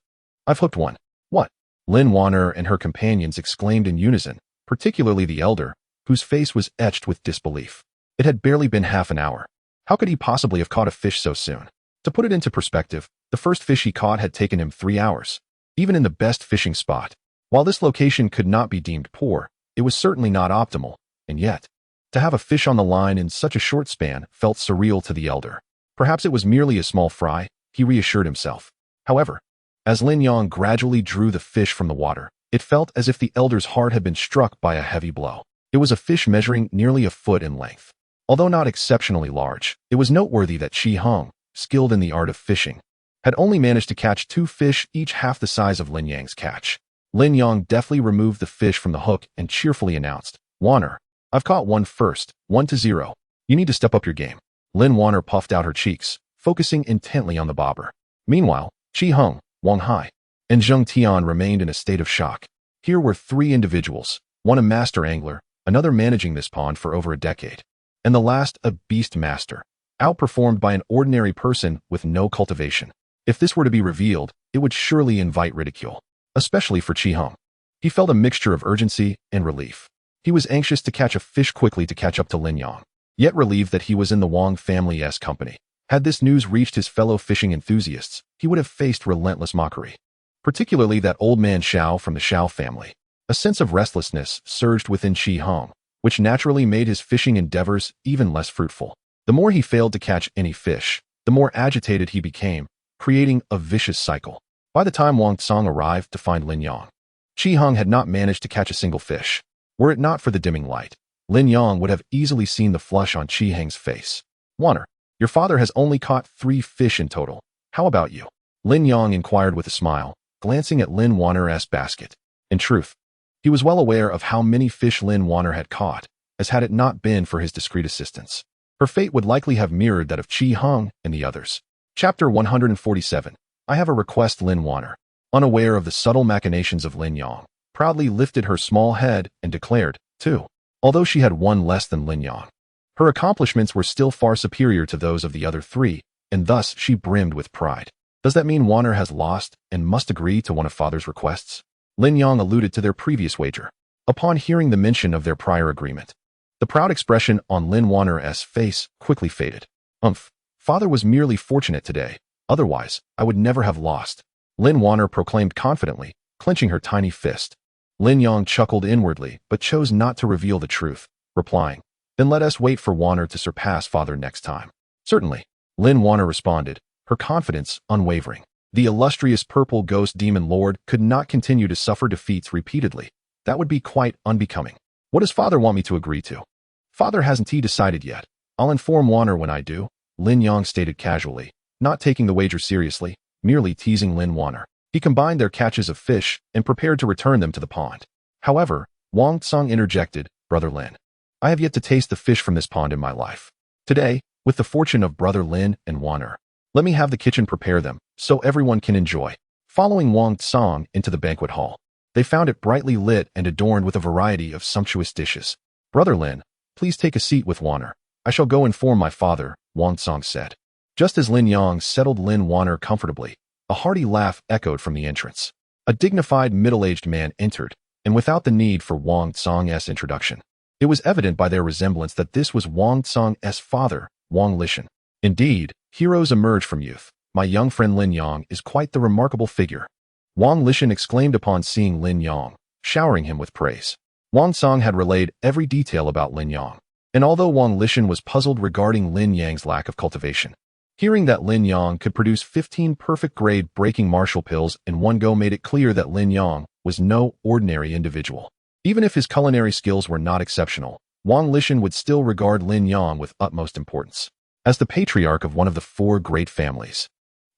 "I've hooked one." "What?" Lin Wan'er and her companions exclaimed in unison, particularly the elder, whose face was etched with disbelief. It had barely been half an hour. How could he possibly have caught a fish so soon? To put it into perspective, the first fish he caught had taken him 3 hours, even in the best fishing spot. While this location could not be deemed poor, it was certainly not optimal, and yet, to have a fish on the line in such a short span felt surreal to the elder. Perhaps it was merely a small fry, he reassured himself. However, as Lin Yang gradually drew the fish from the water, it felt as if the elder's heart had been struck by a heavy blow. It was a fish measuring nearly a foot in length. Although not exceptionally large, it was noteworthy that Chi Hung, skilled in the art of fishing, had only managed to catch 2 fish each half the size of Lin Yang's catch. Lin Yang deftly removed the fish from the hook and cheerfully announced, "Wan'er, I've caught one first, 1-0. You need to step up your game." Lin Wan'er puffed out her cheeks, focusing intently on the bobber. Meanwhile, Chi Hung, Wang Hai, and Zheng Tian remained in a state of shock. Here were 3 individuals, one a master angler, another managing this pond for over a decade, and the last a beast master, outperformed by an ordinary person with no cultivation. If this were to be revealed, it would surely invite ridicule, especially for Chi Hung. He felt a mixture of urgency and relief. He was anxious to catch a fish quickly to catch up to Lin Yang, yet relieved that he was in the Wang family's company. Had this news reached his fellow fishing enthusiasts, he would have faced relentless mockery, particularly that old man Xiao from the Xiao family. A sense of restlessness surged within Chi Hung, which naturally made his fishing endeavors even less fruitful. The more he failed to catch any fish, the more agitated he became, creating a vicious cycle. By the time Wang Tsang arrived to find Lin Yang, Chi Hung had not managed to catch a single fish. Were it not for the dimming light, Lin Yang would have easily seen the flush on Chi Hung's face. "Wan'er, your father has only caught 3 fish in total. How about you?" Lin Yang inquired with a smile, glancing at Lin Wan'er's basket. In truth, he was well aware of how many fish Lin Wan'er had caught, as had it not been for his discreet assistance, her fate would likely have mirrored that of Chi Hung and the others. Chapter 147. I have a request. Lin Wan'er, unaware of the subtle machinations of Lin Yang, proudly lifted her small head and declared, "2." Although she had 1 less than Lin Yang, her accomplishments were still far superior to those of the other 3, and thus she brimmed with pride. Does that mean Wan'er has lost and must agree to one of father's requests? Lin Yang alluded to their previous wager. Upon hearing the mention of their prior agreement, the proud expression on Lin Wan'er's face quickly faded. Father was merely fortunate today. Otherwise, I would never have lost," Lin Wan'er proclaimed confidently, clenching her tiny fist. Lin Yang chuckled inwardly, but chose not to reveal the truth, replying, "Then let us wait for Wan'er to surpass father next time." "Certainly," Lin Wan'er responded, her confidence unwavering. The illustrious purple ghost demon lord could not continue to suffer defeats repeatedly. That would be quite unbecoming. "What does father want me to agree to?" "Father hasn't decided yet. I'll inform Wan'er when I do," Lin Yang stated casually, not taking the wager seriously, merely teasing Lin Wan'er. He combined their catches of fish and prepared to return them to the pond. However, Wang Tsang interjected, "Brother Lin, I have yet to taste the fish from this pond in my life. Today, with the fortune of Brother Lin and Wan'er, let me have the kitchen prepare them, so everyone can enjoy." Following Wang Tsang into the banquet hall, They found it brightly lit and adorned with a variety of sumptuous dishes. "Brother Lin, please take a seat with Wan'er. I shall go inform my father," Wang Tsong said. Just as Lin Yang settled Lin Wan'er comfortably, a hearty laugh echoed from the entrance. A dignified middle-aged man entered, and without the need for Wang Tsong's introduction. It was evident by their resemblance that this was Wang Tsong's father, Wang Lishan. "Indeed, heroes emerge from youth. My young friend Lin Yang is quite the remarkable figure," Wang Lishan exclaimed upon seeing Lin Yang, showering him with praise. Wang Tsong had relayed every detail about Lin Yang, and although Wang Lishan was puzzled regarding Lin Yang's lack of cultivation, hearing that Lin Yang could produce 15 perfect-grade breaking martial pills in one go made it clear that Lin Yang was no ordinary individual. Even if his culinary skills were not exceptional, Wang Lishan would still regard Lin Yang with utmost importance. As the patriarch of one of the 4 great families,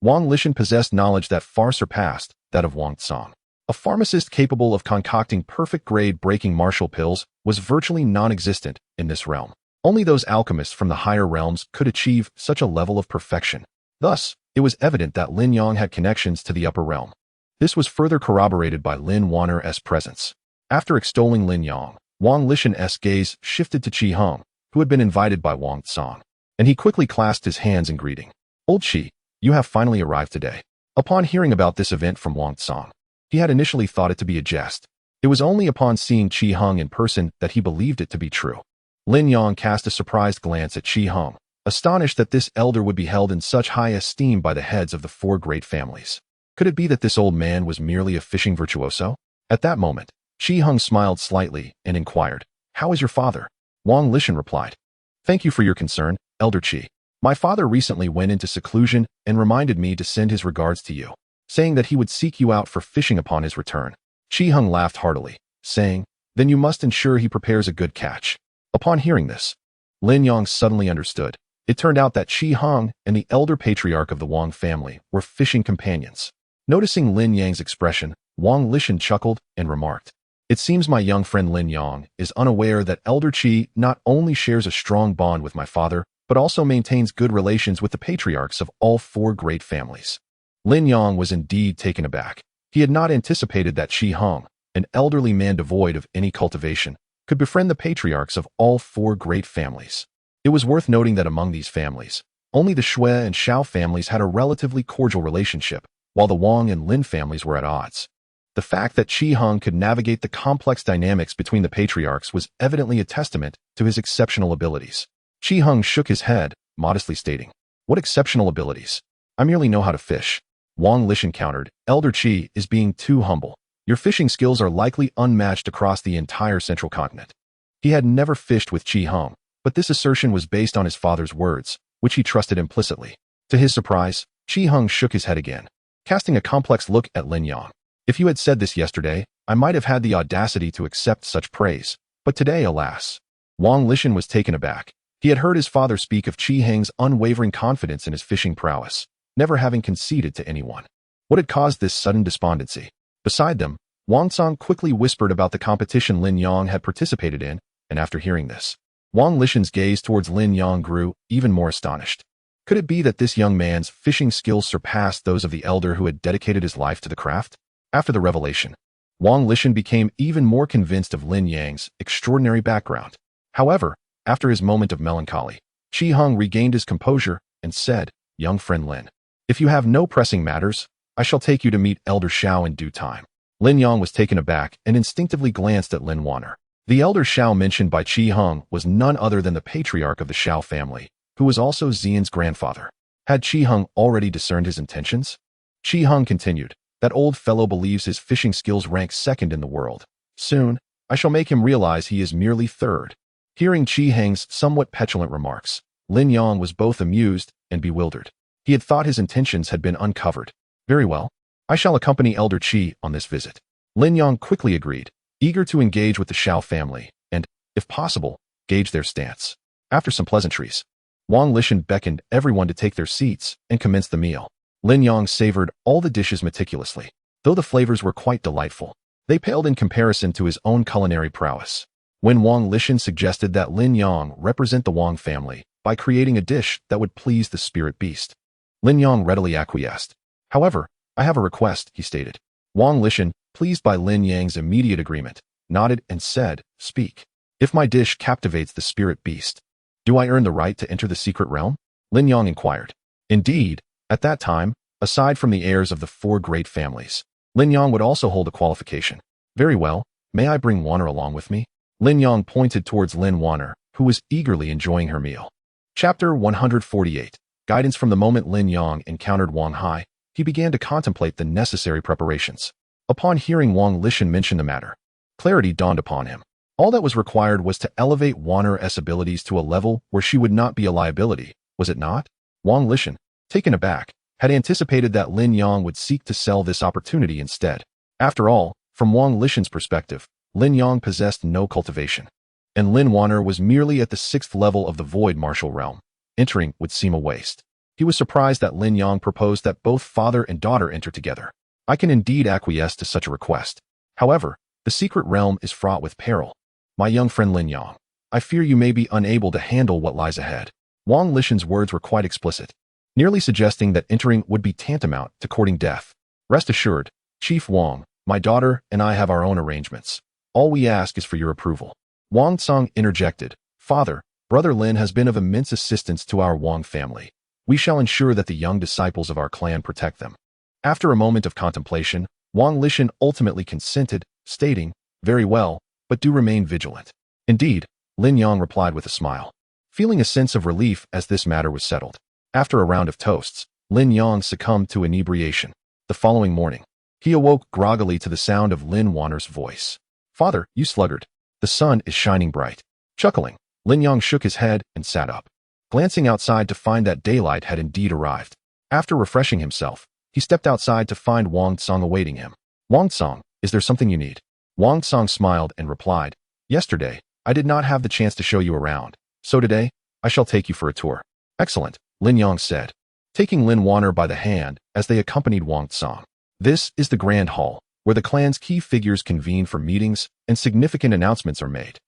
Wang Lishan possessed knowledge that far surpassed that of Wang Tsong. A pharmacist capable of concocting perfect-grade breaking martial pills was virtually non-existent in this realm. Only those alchemists from the higher realms could achieve such a level of perfection. Thus, it was evident that Lin Yang had connections to the upper realm. This was further corroborated by Lin Wan'er's presence. After extolling Lin Yang, Wang Lishan's gaze shifted to Qi Heng, who had been invited by Wang Tsong, and he quickly clasped his hands in greeting. "Old Qi, you have finally arrived today." Upon hearing about this event from Wang Tsong, he had initially thought it to be a jest. It was only upon seeing Qi Heng in person that he believed it to be true. Lin Yang cast a surprised glance at Qi Heng, astonished that this elder would be held in such high esteem by the heads of the 4 great families. Could it be that this old man was merely a fishing virtuoso? At that moment, Qi Heng smiled slightly and inquired, "How is your father?" Wang Lishan replied, "Thank you for your concern, Elder Qi. My father recently went into seclusion and reminded me to send his regards to you, saying that he would seek you out for fishing upon his return." Qi Heng laughed heartily, saying, "Then you must ensure he prepares a good catch." Upon hearing this, Lin Yang suddenly understood. It turned out that Qi Heng and the elder patriarch of the Wang family were fishing companions. Noticing Lin Yang's expression, Wang Lishan chuckled and remarked, "It seems my young friend Lin Yang is unaware that Elder Qi not only shares a strong bond with my father, but also maintains good relations with the patriarchs of all 4 great families." Lin Yang was indeed taken aback. He had not anticipated that Qi Heng, an elderly man devoid of any cultivation, could befriend the patriarchs of all 4 great families. It was worth noting that among these families, only the Shui and Shao families had a relatively cordial relationship, while the Wang and Lin families were at odds. The fact that Qi Heng could navigate the complex dynamics between the patriarchs was evidently a testament to his exceptional abilities. Qi Heng shook his head, modestly stating, "What exceptional abilities? I merely know how to fish." Wang Lishan countered, "Elder Qi is being too humble. Your fishing skills are likely unmatched across the entire central continent." He had never fished with Qi Heng, but this assertion was based on his father's words, which he trusted implicitly. To his surprise, Qi Heng shook his head again, casting a complex look at Lin Yang. "If you had said this yesterday, I might have had the audacity to accept such praise, but today, alas." Wang Lishan was taken aback. He had heard his father speak of Qi Heng's unwavering confidence in his fishing prowess, never having conceded to anyone. What had caused this sudden despondency? Beside them, Wang Tsong quickly whispered about the competition Lin Yang had participated in, and after hearing this, Wang Lishan's gaze towards Lin Yang grew even more astonished. Could it be that this young man's fishing skills surpassed those of the elder who had dedicated his life to the craft? After the revelation, Wang Lishan became even more convinced of Lin Yang's extraordinary background. However, after his moment of melancholy, Qi Heng regained his composure and said, "Young friend Lin, if you have no pressing matters, I shall take you to meet Elder Shao in due time." Lin Yang was taken aback and instinctively glanced at Lin Wan'er. The Elder Shao mentioned by Qi Heng was none other than the patriarch of the Shao family, who was also Xian's grandfather. Had Qi Heng already discerned his intentions? Qi Heng continued, "That old fellow believes his fishing skills rank second in the world. Soon, I shall make him realize he is merely third." Hearing Qi Heng's somewhat petulant remarks, Lin Yang was both amused and bewildered. He had thought his intentions had been uncovered. "Very well. I shall accompany Elder Qi on this visit." Lin Yang quickly agreed, eager to engage with the Shao family and, if possible, gauge their stance. After some pleasantries, Wang Lishan beckoned everyone to take their seats and commence the meal. Lin Yang savored all the dishes meticulously. Though the flavors were quite delightful, they paled in comparison to his own culinary prowess. When Wang Lishan suggested that Lin Yang represent the Wang family by creating a dish that would please the spirit beast, Lin Yang readily acquiesced. "However, I have a request," he stated. Wang Lishan, pleased by Lin Yang's immediate agreement, nodded and said, "Speak. If my dish captivates the spirit beast, do I earn the right to enter the secret realm?" Lin Yang inquired. Indeed, at that time, aside from the heirs of the four great families, Lin Yang would also hold a qualification. "Very well, may I bring Wan'er along with me?" Lin Yang pointed towards Lin Wan'er, who was eagerly enjoying her meal. Chapter 148. Guidance. From the moment Lin Yang encountered Wang Hai, he began to contemplate the necessary preparations. Upon hearing Wang Lishan mention the matter, clarity dawned upon him. All that was required was to elevate Wan'er's abilities to a level where she would not be a liability, was it not? Wang Lishan, taken aback, had anticipated that Lin Yang would seek to sell this opportunity instead. After all, from Wang Lishan's perspective, Lin Yang possessed no cultivation, and Lin Wan'er was merely at the 6th level of the void martial realm. Entering would seem a waste. He was surprised that Lin Yang proposed that both father and daughter enter together. I can indeed acquiesce to such a request. However, the secret realm is fraught with peril. My young friend Lin Yang, I fear you may be unable to handle what lies ahead. Wang Lishan's words were quite explicit, nearly suggesting that entering would be tantamount to courting death. Rest assured, Chief Wang, my daughter and I have our own arrangements. All we ask is for your approval. Wang Tsang interjected, "Father, Brother Lin has been of immense assistance to our Wang family. We shall ensure that the young disciples of our clan protect them." After a moment of contemplation, Wang Lishan ultimately consented, stating, "Very well, but do remain vigilant." "Indeed," Lin Yang replied with a smile, feeling a sense of relief as this matter was settled. After a round of toasts, Lin Yang succumbed to inebriation. The following morning, he awoke groggily to the sound of Lin Wan'er's voice. "Father, you sluggard. The sun is shining bright." Chuckling, Lin Yang shook his head and sat up, glancing outside to find that daylight had indeed arrived. After refreshing himself, he stepped outside to find Wang Tsang awaiting him. "Wang Tsang, is there something you need?" Wang Tsang smiled and replied, "Yesterday, I did not have the chance to show you around, so today, I shall take you for a tour." "Excellent," Lin Yang said, taking Lin Wan'er by the hand as they accompanied Wang Tsang. "This is the Grand Hall, where the clan's key figures convene for meetings and significant announcements are made.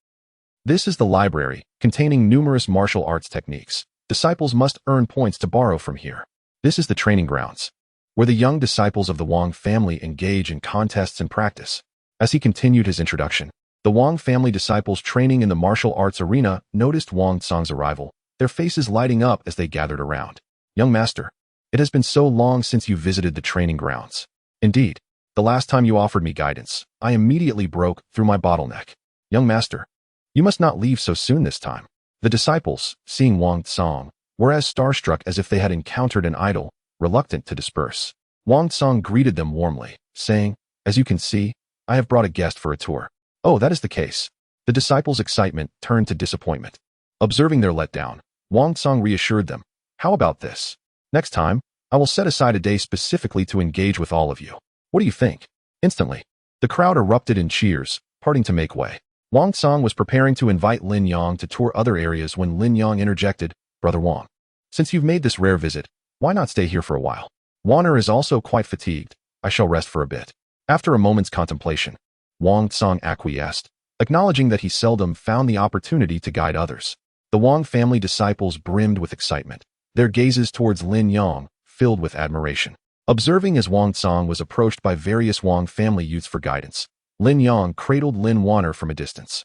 This is the library, containing numerous martial arts techniques. Disciples must earn points to borrow from here. This is the training grounds, where the young disciples of the Wang family engage in contests and practice." As he continued his introduction, the Wang family disciples training in the martial arts arena noticed Wang Tsang's arrival, their faces lighting up as they gathered around. "Young master, it has been so long since you visited the training grounds. Indeed, the last time you offered me guidance, I immediately broke through my bottleneck. Young master, you must not leave so soon this time." The disciples, seeing Wang Tsang, were as starstruck as if they had encountered an idol, reluctant to disperse. Wang Tsang greeted them warmly, saying, "As you can see, I have brought a guest for a tour." "Oh, that is the case." The disciples' excitement turned to disappointment. Observing their letdown, Wang Tsang reassured them, "How about this? Next time, I will set aside a day specifically to engage with all of you. What do you think?" Instantly, the crowd erupted in cheers, parting to make way. Wang Tsang was preparing to invite Lin Yang to tour other areas when Lin Yang interjected, "Brother Wang, since you've made this rare visit, why not stay here for a while? Wan'er is also quite fatigued. I shall rest for a bit." After a moment's contemplation, Wang Tsang acquiesced, acknowledging that he seldom found the opportunity to guide others. The Wang family disciples brimmed with excitement, their gazes towards Lin Yang filled with admiration. Observing as Wang Tsang was approached by various Wang family youths for guidance, Lin Yang cradled Lin Wan'er from a distance.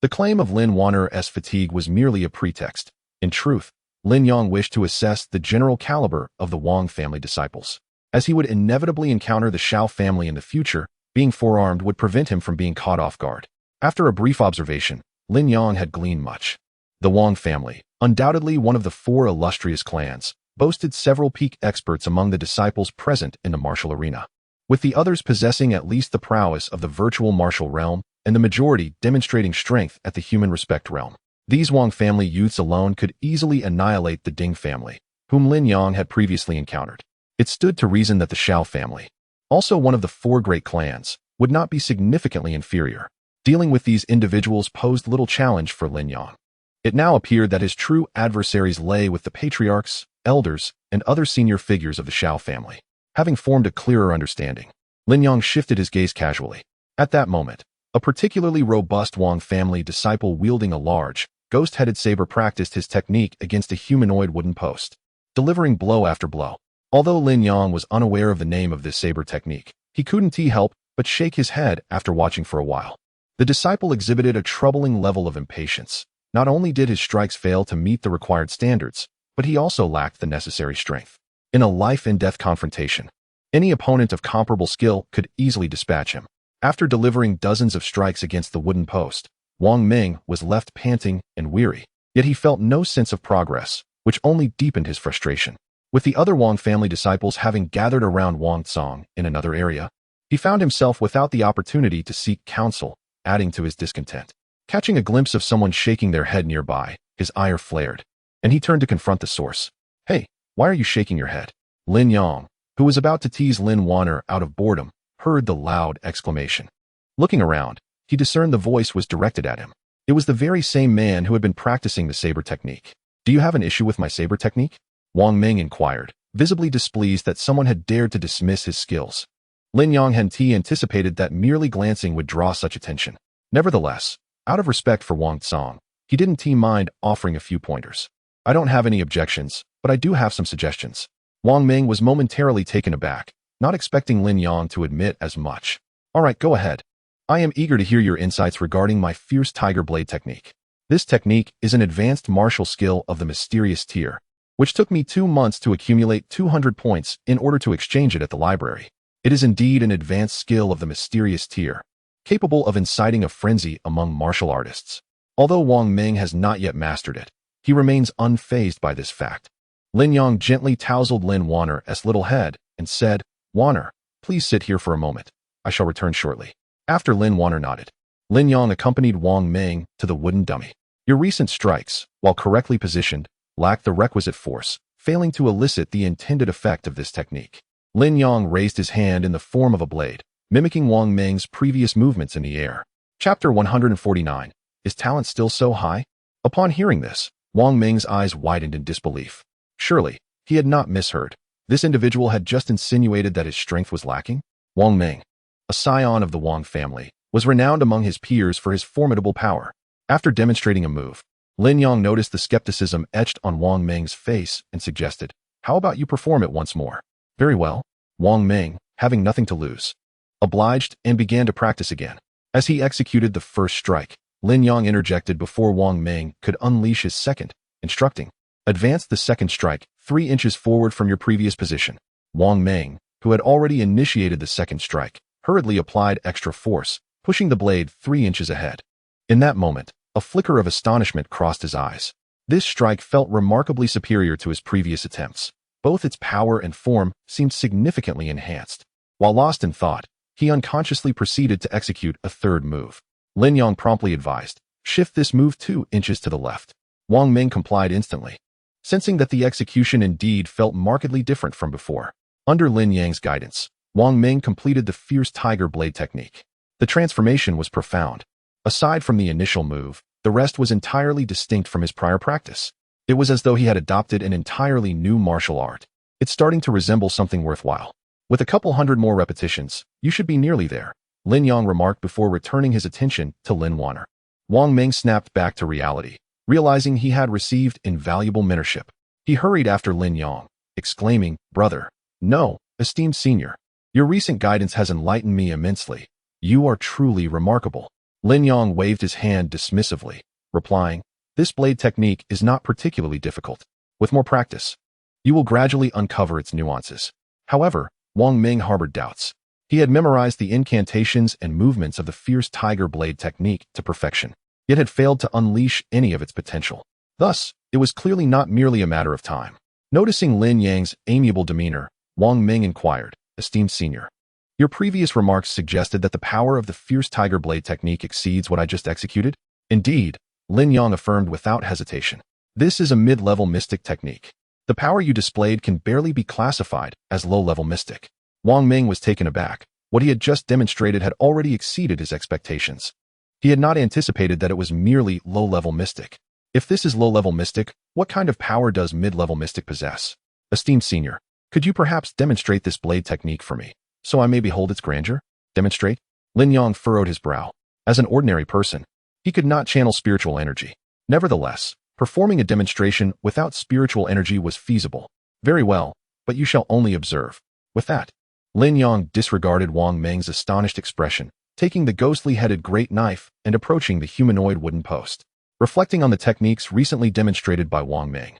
The claim of Lin Wan'er's fatigue was merely a pretext. In truth, Lin Yang wished to assess the general caliber of the Wang family disciples. As he would inevitably encounter the Shao family in the future, being forearmed would prevent him from being caught off guard. After a brief observation, Lin Yang had gleaned much. The Wang family, undoubtedly one of the four illustrious clans, boasted several peak experts among the disciples present in the martial arena, with the others possessing at least the prowess of the virtual martial realm and the majority demonstrating strength at the human respect realm. These Wang family youths alone could easily annihilate the Ding family, whom Lin Yang had previously encountered. It stood to reason that the Shao family, also one of the four great clans, would not be significantly inferior. Dealing with these individuals posed little challenge for Lin Yang. It now appeared that his true adversaries lay with the patriarchs, elders, and other senior figures of the Shao family. Having formed a clearer understanding, Lin Yang shifted his gaze casually. At that moment, a particularly robust Wang family disciple wielding a large, ghost-headed saber practiced his technique against a humanoid wooden post, delivering blow after blow. Although Lin Yang was unaware of the name of this saber technique, he couldn't help but shake his head after watching for a while. The disciple exhibited a troubling level of impatience. Not only did his strikes fail to meet the required standards, but he also lacked the necessary strength. In a life-and-death confrontation, any opponent of comparable skill could easily dispatch him. After delivering dozens of strikes against the wooden post, Wang Ming was left panting and weary, yet he felt no sense of progress, which only deepened his frustration. With the other Wang family disciples having gathered around Wang Tsong in another area, he found himself without the opportunity to seek counsel, adding to his discontent. Catching a glimpse of someone shaking their head nearby, his ire flared, and he turned to confront the source. "Hey, why are you shaking your head?" Lin Yang, who was about to tease Lin Wan'er out of boredom, heard the loud exclamation. Looking around, he discerned the voice was directed at him. It was the very same man who had been practicing the saber technique. "Do you have an issue with my saber technique?" Wang Ming inquired, visibly displeased that someone had dared to dismiss his skills. Lin Yang had anticipated that merely glancing would draw such attention. Nevertheless, out of respect for Wang Tsong, he didn't mind offering a few pointers. "I don't have any objections, but I do have some suggestions." Wang Ming was momentarily taken aback, not expecting Lin Yang to admit as much. "All right, go ahead. I am eager to hear your insights regarding my fierce tiger blade technique. This technique is an advanced martial skill of the mysterious tier, which took me 2 months to accumulate 200 points in order to exchange it at the library. It is indeed an advanced skill of the mysterious tier, capable of inciting a frenzy among martial artists. Although Wang Ming has not yet mastered it, he remains unfazed by this fact." Lin Yang gently tousled Lin Wan'er's little head and said, "Wan'er, please sit here for a moment. I shall return shortly." After Lin Wan'er nodded, Lin Yang accompanied Wang Ming to the wooden dummy. "Your recent strikes, while correctly positioned, lacked the requisite force, failing to elicit the intended effect of this technique." Lin Yang raised his hand in the form of a blade, mimicking Wang Ming's previous movements in the air. Chapter 149. Is talent still so high? Upon hearing this, Wang Ming's eyes widened in disbelief. Surely, he had not misheard. This individual had just insinuated that his strength was lacking? Wang Ming, a scion of the Wang family, was renowned among his peers for his formidable power. After demonstrating a move, Lin Yang noticed the skepticism etched on Wang Ming's face and suggested, "How about you perform it once more?" "Very well." Wang Ming, having nothing to lose, obliged and began to practice again. As he executed the first strike, Lin Yang interjected before Wang Ming could unleash his second, instructing, "Advance the second strike 3 inches forward from your previous position." Wang Ming, who had already initiated the second strike, hurriedly applied extra force, pushing the blade 3 inches ahead. In that moment, a flicker of astonishment crossed his eyes. This strike felt remarkably superior to his previous attempts. Both its power and form seemed significantly enhanced. While lost in thought, he unconsciously proceeded to execute a third move. Lin Yang promptly advised, "Shift this move 2 inches to the left." Wang Ming complied instantly, sensing that the execution indeed felt markedly different from before. Under Lin Yang's guidance, Wang Ming completed the fierce tiger blade technique. The transformation was profound. Aside from the initial move, the rest was entirely distinct from his prior practice. It was as though he had adopted an entirely new martial art. It's starting to resemble something worthwhile. With a couple hundred more repetitions, you should be nearly there, Lin Yang remarked before returning his attention to Lin Wan'er. Wang Ming snapped back to reality, realizing he had received invaluable mentorship. He hurried after Lin Yang, exclaiming, "Brother, no, esteemed senior. Your recent guidance has enlightened me immensely. You are truly remarkable." Lin Yang waved his hand dismissively, replying, "This blade technique is not particularly difficult. With more practice, you will gradually uncover its nuances." However, Wang Ming harbored doubts. He had memorized the incantations and movements of the fierce tiger blade technique to perfection, yet had failed to unleash any of its potential. Thus, it was clearly not merely a matter of time. Noticing Lin Yang's amiable demeanor, Wang Ming inquired, "Esteemed senior, your previous remarks suggested that the power of the fierce tiger blade technique exceeds what I just executed?" "Indeed," Lin Yang affirmed without hesitation. "This is a mid-level mystic technique. The power you displayed can barely be classified as low-level mystic." Wang Ming was taken aback. What he had just demonstrated had already exceeded his expectations. He had not anticipated that it was merely low-level mystic. If this is low-level mystic, what kind of power does mid-level mystic possess? "Esteemed senior, could you perhaps demonstrate this blade technique for me, so I may behold its grandeur?" "Demonstrate?" Lin Yang furrowed his brow. As an ordinary person, he could not channel spiritual energy. Nevertheless, performing a demonstration without spiritual energy was feasible. "Very well, but you shall only observe." With that, Lin Yang disregarded Wang Meng's astonished expression, taking the ghostly-headed great knife and approaching the humanoid wooden post. Reflecting on the techniques recently demonstrated by Wang Meng,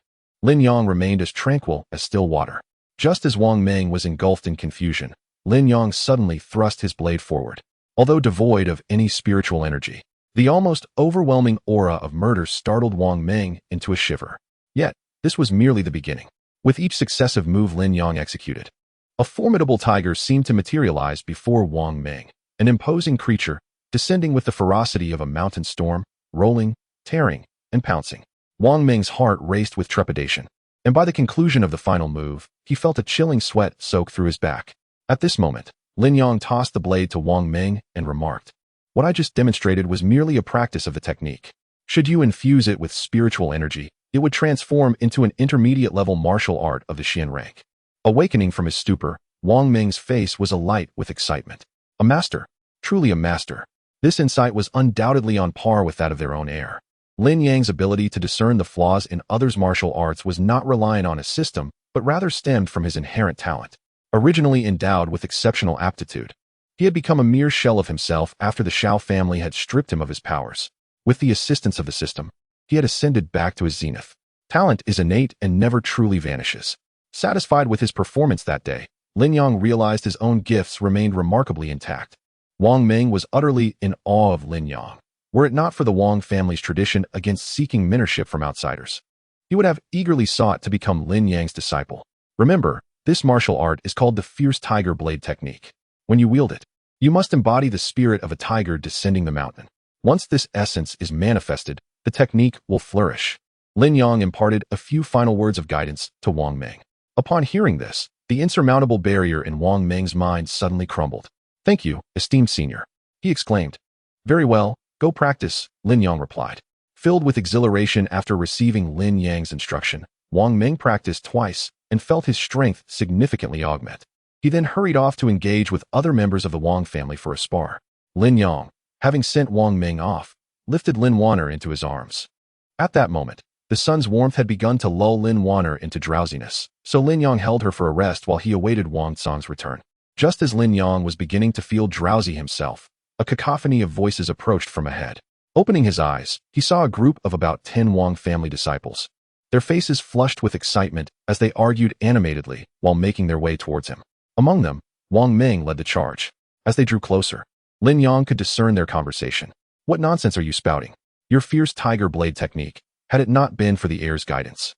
Lin Yang remained as tranquil as still water. Just as Wang Meng was engulfed in confusion, Lin Yang suddenly thrust his blade forward. Although devoid of any spiritual energy, the almost overwhelming aura of murder startled Wang Meng into a shiver. Yet, this was merely the beginning. With each successive move Lin Yang executed, a formidable tiger seemed to materialize before Wang Meng, an imposing creature, descending with the ferocity of a mountain storm, rolling, tearing, and pouncing. Wang Meng's heart raced with trepidation, and by the conclusion of the final move, he felt a chilling sweat soak through his back. At this moment, Lin Yang tossed the blade to Wang Meng and remarked, "What I just demonstrated was merely a practice of the technique. Should you infuse it with spiritual energy, it would transform into an intermediate-level martial art of the Xian rank." Awakening from his stupor, Wang Meng's face was alight with excitement. A master, truly a master. This insight was undoubtedly on par with that of their own heir. Lin Yang's ability to discern the flaws in others' martial arts was not reliant on a system, but rather stemmed from his inherent talent. Originally endowed with exceptional aptitude, he had become a mere shell of himself after the Shao family had stripped him of his powers. With the assistance of the system, he had ascended back to his zenith. Talent is innate and never truly vanishes. Satisfied with his performance that day, Lin Yang realized his own gifts remained remarkably intact. Wang Meng was utterly in awe of Lin Yang. Were it not for the Wang family's tradition against seeking mentorship from outsiders, he would have eagerly sought to become Lin Yang's disciple. Remember, this martial art is called the Fierce Tiger Blade Technique. When you wield it, you must embody the spirit of a tiger descending the mountain. Once this essence is manifested, the technique will flourish. Lin Yang imparted a few final words of guidance to Wang Meng. Upon hearing this, the insurmountable barrier in Wang Meng's mind suddenly crumbled. "Thank you, esteemed senior," he exclaimed. "Very well, go practice," Lin Yang replied. Filled with exhilaration after receiving Lin Yang's instruction, Wang Meng practiced twice and felt his strength significantly augment. He then hurried off to engage with other members of the Wang family for a spar. Lin Yang, having sent Wang Meng off, lifted Lin Wan'er into his arms. At that moment, the sun's warmth had begun to lull Lin Wan'er into drowsiness, so Lin Yang held her for a rest while he awaited Wang Tsang's return. Just as Lin Yang was beginning to feel drowsy himself, a cacophony of voices approached from ahead. Opening his eyes, he saw a group of about 10 Wang family disciples. Their faces flushed with excitement as they argued animatedly while making their way towards him. Among them, Wang Meng led the charge. As they drew closer, Lin Yang could discern their conversation. "What nonsense are you spouting? Your fierce tiger blade technique, had it not been for the heir's guidance,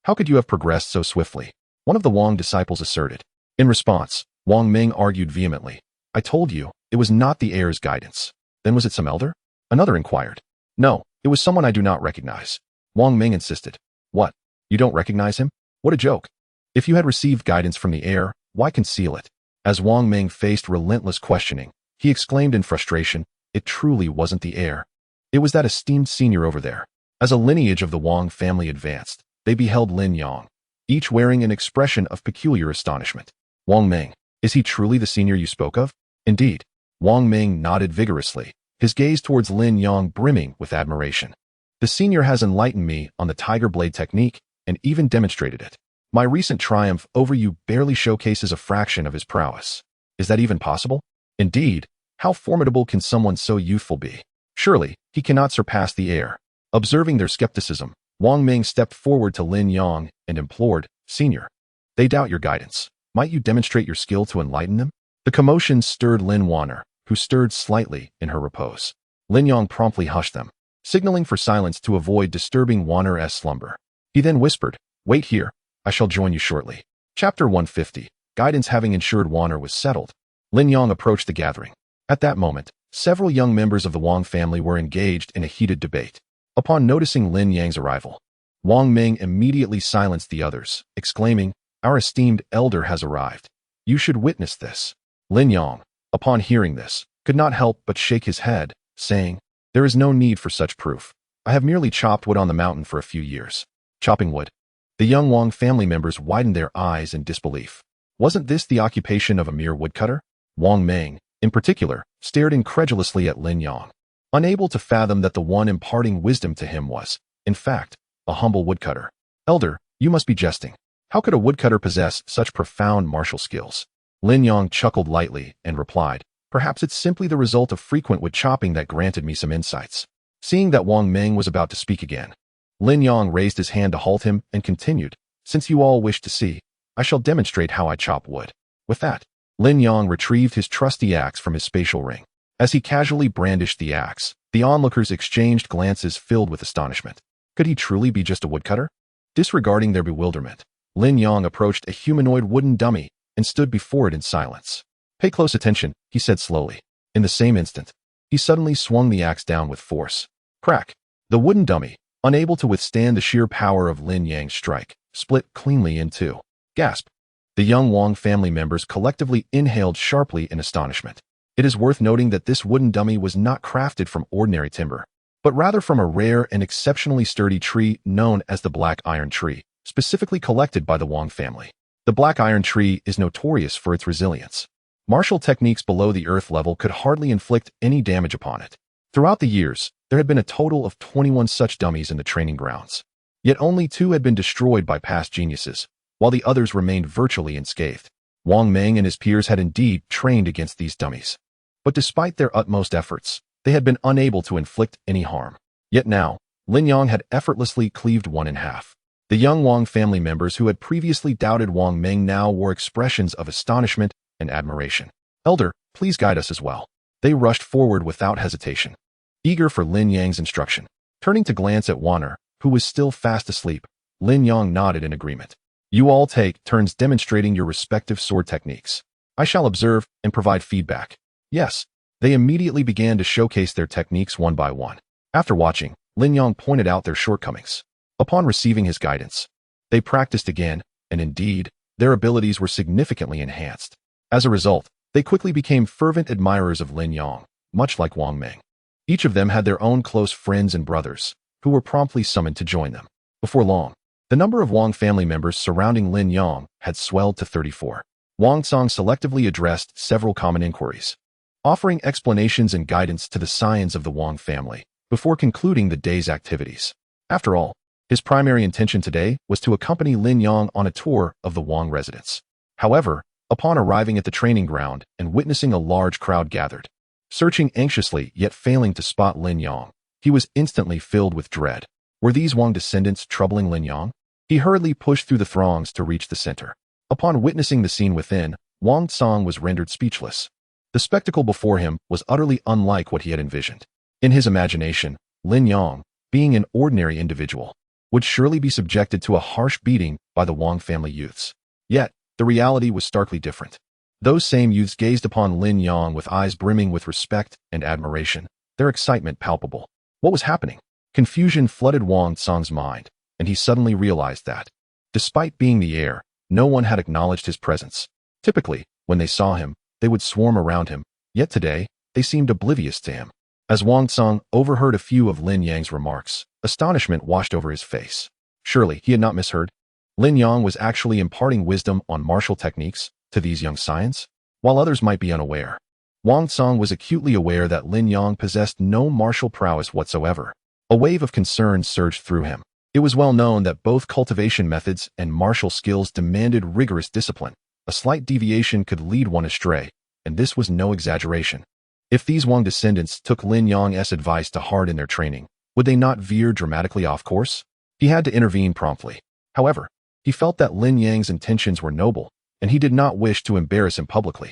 how could you have progressed so swiftly?" one of the Wang disciples asserted. In response, Wang Meng argued vehemently, "I told you, it was not the heir's guidance. Then was it some elder?" Another inquired. "No, it was someone I do not recognize." Wang Meng insisted. "What? You don't recognize him? What a joke. If you had received guidance from the heir, why conceal it?" As Wang Meng faced relentless questioning, he exclaimed in frustration, "It truly wasn't the heir. It was that esteemed senior over there." As a lineage of the Wang family advanced, they beheld Lin Yang, each wearing an expression of peculiar astonishment. "Wang Meng, is he truly the senior you spoke of?" "Indeed." Wang Meng nodded vigorously, his gaze towards Lin Yang brimming with admiration. "The senior has enlightened me on the tiger blade technique and even demonstrated it. My recent triumph over you barely showcases a fraction of his prowess. Is that even possible? Indeed, how formidable can someone so youthful be? Surely, he cannot surpass the heir." Observing their skepticism, Wang Meng stepped forward to Lin Yang and implored, "Senior, they doubt your guidance. Might you demonstrate your skill to enlighten them?" The commotion stirred Lin Wan'er, who stirred slightly in her repose. Lin Yang promptly hushed them, signaling for silence to avoid disturbing Wan'er's slumber. He then whispered, "Wait here, I shall join you shortly." Chapter 150. Guidance having ensured Wan'er was settled, Lin Yang approached the gathering. At that moment, several young members of the Wang family were engaged in a heated debate. Upon noticing Lin Yang's arrival, Wang Meng immediately silenced the others, exclaiming, "Our esteemed elder has arrived. You should witness this." Lin Yang, upon hearing this, could not help but shake his head, saying, "There is no need for such proof. I have merely chopped wood on the mountain for a few years." Chopping wood? The young Wang family members widened their eyes in disbelief. Wasn't this the occupation of a mere woodcutter? Wang Meng, in particular, stared incredulously at Lin Yang, unable to fathom that the one imparting wisdom to him was, in fact, a humble woodcutter. "Elder, you must be jesting. How could a woodcutter possess such profound martial skills?" Lin Yang chuckled lightly and replied, "Perhaps it's simply the result of frequent wood chopping that granted me some insights." Seeing that Wang Meng was about to speak again, Lin Yang raised his hand to halt him and continued, "Since you all wish to see, I shall demonstrate how I chop wood." With that, Lin Yang retrieved his trusty axe from his spatial ring. As he casually brandished the axe, the onlookers exchanged glances filled with astonishment. Could he truly be just a woodcutter? Disregarding their bewilderment, Lin Yang approached a humanoid wooden dummy and stood before it in silence. "Pay close attention," he said slowly. In the same instant, he suddenly swung the axe down with force. Crack! The wooden dummy, unable to withstand the sheer power of Lin Yang's strike, split cleanly in two. Gasp! The young Wang family members collectively inhaled sharply in astonishment. It is worth noting that this wooden dummy was not crafted from ordinary timber, but rather from a rare and exceptionally sturdy tree known as the black iron tree, specifically collected by the Wang family. The black iron tree is notorious for its resilience. Martial techniques below the earth level could hardly inflict any damage upon it. Throughout the years, there had been a total of 21 such dummies in the training grounds. Yet only 2 had been destroyed by past geniuses, while the others remained virtually unscathed. Wang Meng and his peers had indeed trained against these dummies. But despite their utmost efforts, they had been unable to inflict any harm. Yet now, Lin Yang had effortlessly cleaved one in half. The young Wang family members who had previously doubted Wang Meng now wore expressions of astonishment and admiration. "Elder, please guide us as well." They rushed forward without hesitation, eager for Lin Yang's instruction. Turning to glance at Wan'er, who was still fast asleep, Lin Yang nodded in agreement. "You all take turns demonstrating your respective sword techniques. I shall observe and provide feedback." Yes, they immediately began to showcase their techniques one by one. After watching, Lin Yang pointed out their shortcomings. Upon receiving his guidance, they practiced again, and indeed, their abilities were significantly enhanced. As a result, they quickly became fervent admirers of Lin Yang, much like Wang Meng. Each of them had their own close friends and brothers, who were promptly summoned to join them. Before long, the number of Wang family members surrounding Lin Yang had swelled to 34. Wang Tsang selectively addressed several common inquiries, offering explanations and guidance to the scions of the Wang family before concluding the day's activities. After all, his primary intention today was to accompany Lin Yang on a tour of the Wang residence. However, upon arriving at the training ground and witnessing a large crowd gathered, searching anxiously yet failing to spot Lin Yang, he was instantly filled with dread. Were these Wang descendants troubling Lin Yang? He hurriedly pushed through the throngs to reach the center. Upon witnessing the scene within, Wang Tsang was rendered speechless. The spectacle before him was utterly unlike what he had envisioned. In his imagination, Lin Yang, being an ordinary individual, would surely be subjected to a harsh beating by the Wang family youths. Yet, the reality was starkly different. Those same youths gazed upon Lin Yang with eyes brimming with respect and admiration, their excitement palpable. What was happening? Confusion flooded Wang Tsang's mind, and he suddenly realized that, despite being the heir, no one had acknowledged his presence. Typically, when they saw him, they would swarm around him, yet today, they seemed oblivious to him. As Wang Tsang overheard a few of Lin Yang's remarks, astonishment washed over his face. Surely, he had not misheard. Lin Yang was actually imparting wisdom on martial techniques to these young scions, while others might be unaware. Wang Tsang was acutely aware that Lin Yang possessed no martial prowess whatsoever. A wave of concern surged through him. It was well known that both cultivation methods and martial skills demanded rigorous discipline. A slight deviation could lead one astray, and this was no exaggeration. If these Wang descendants took Lin Yang's advice to heart in their training, would they not veer dramatically off course? He had to intervene promptly. However, he felt that Lin Yang's intentions were noble, and he did not wish to embarrass him publicly.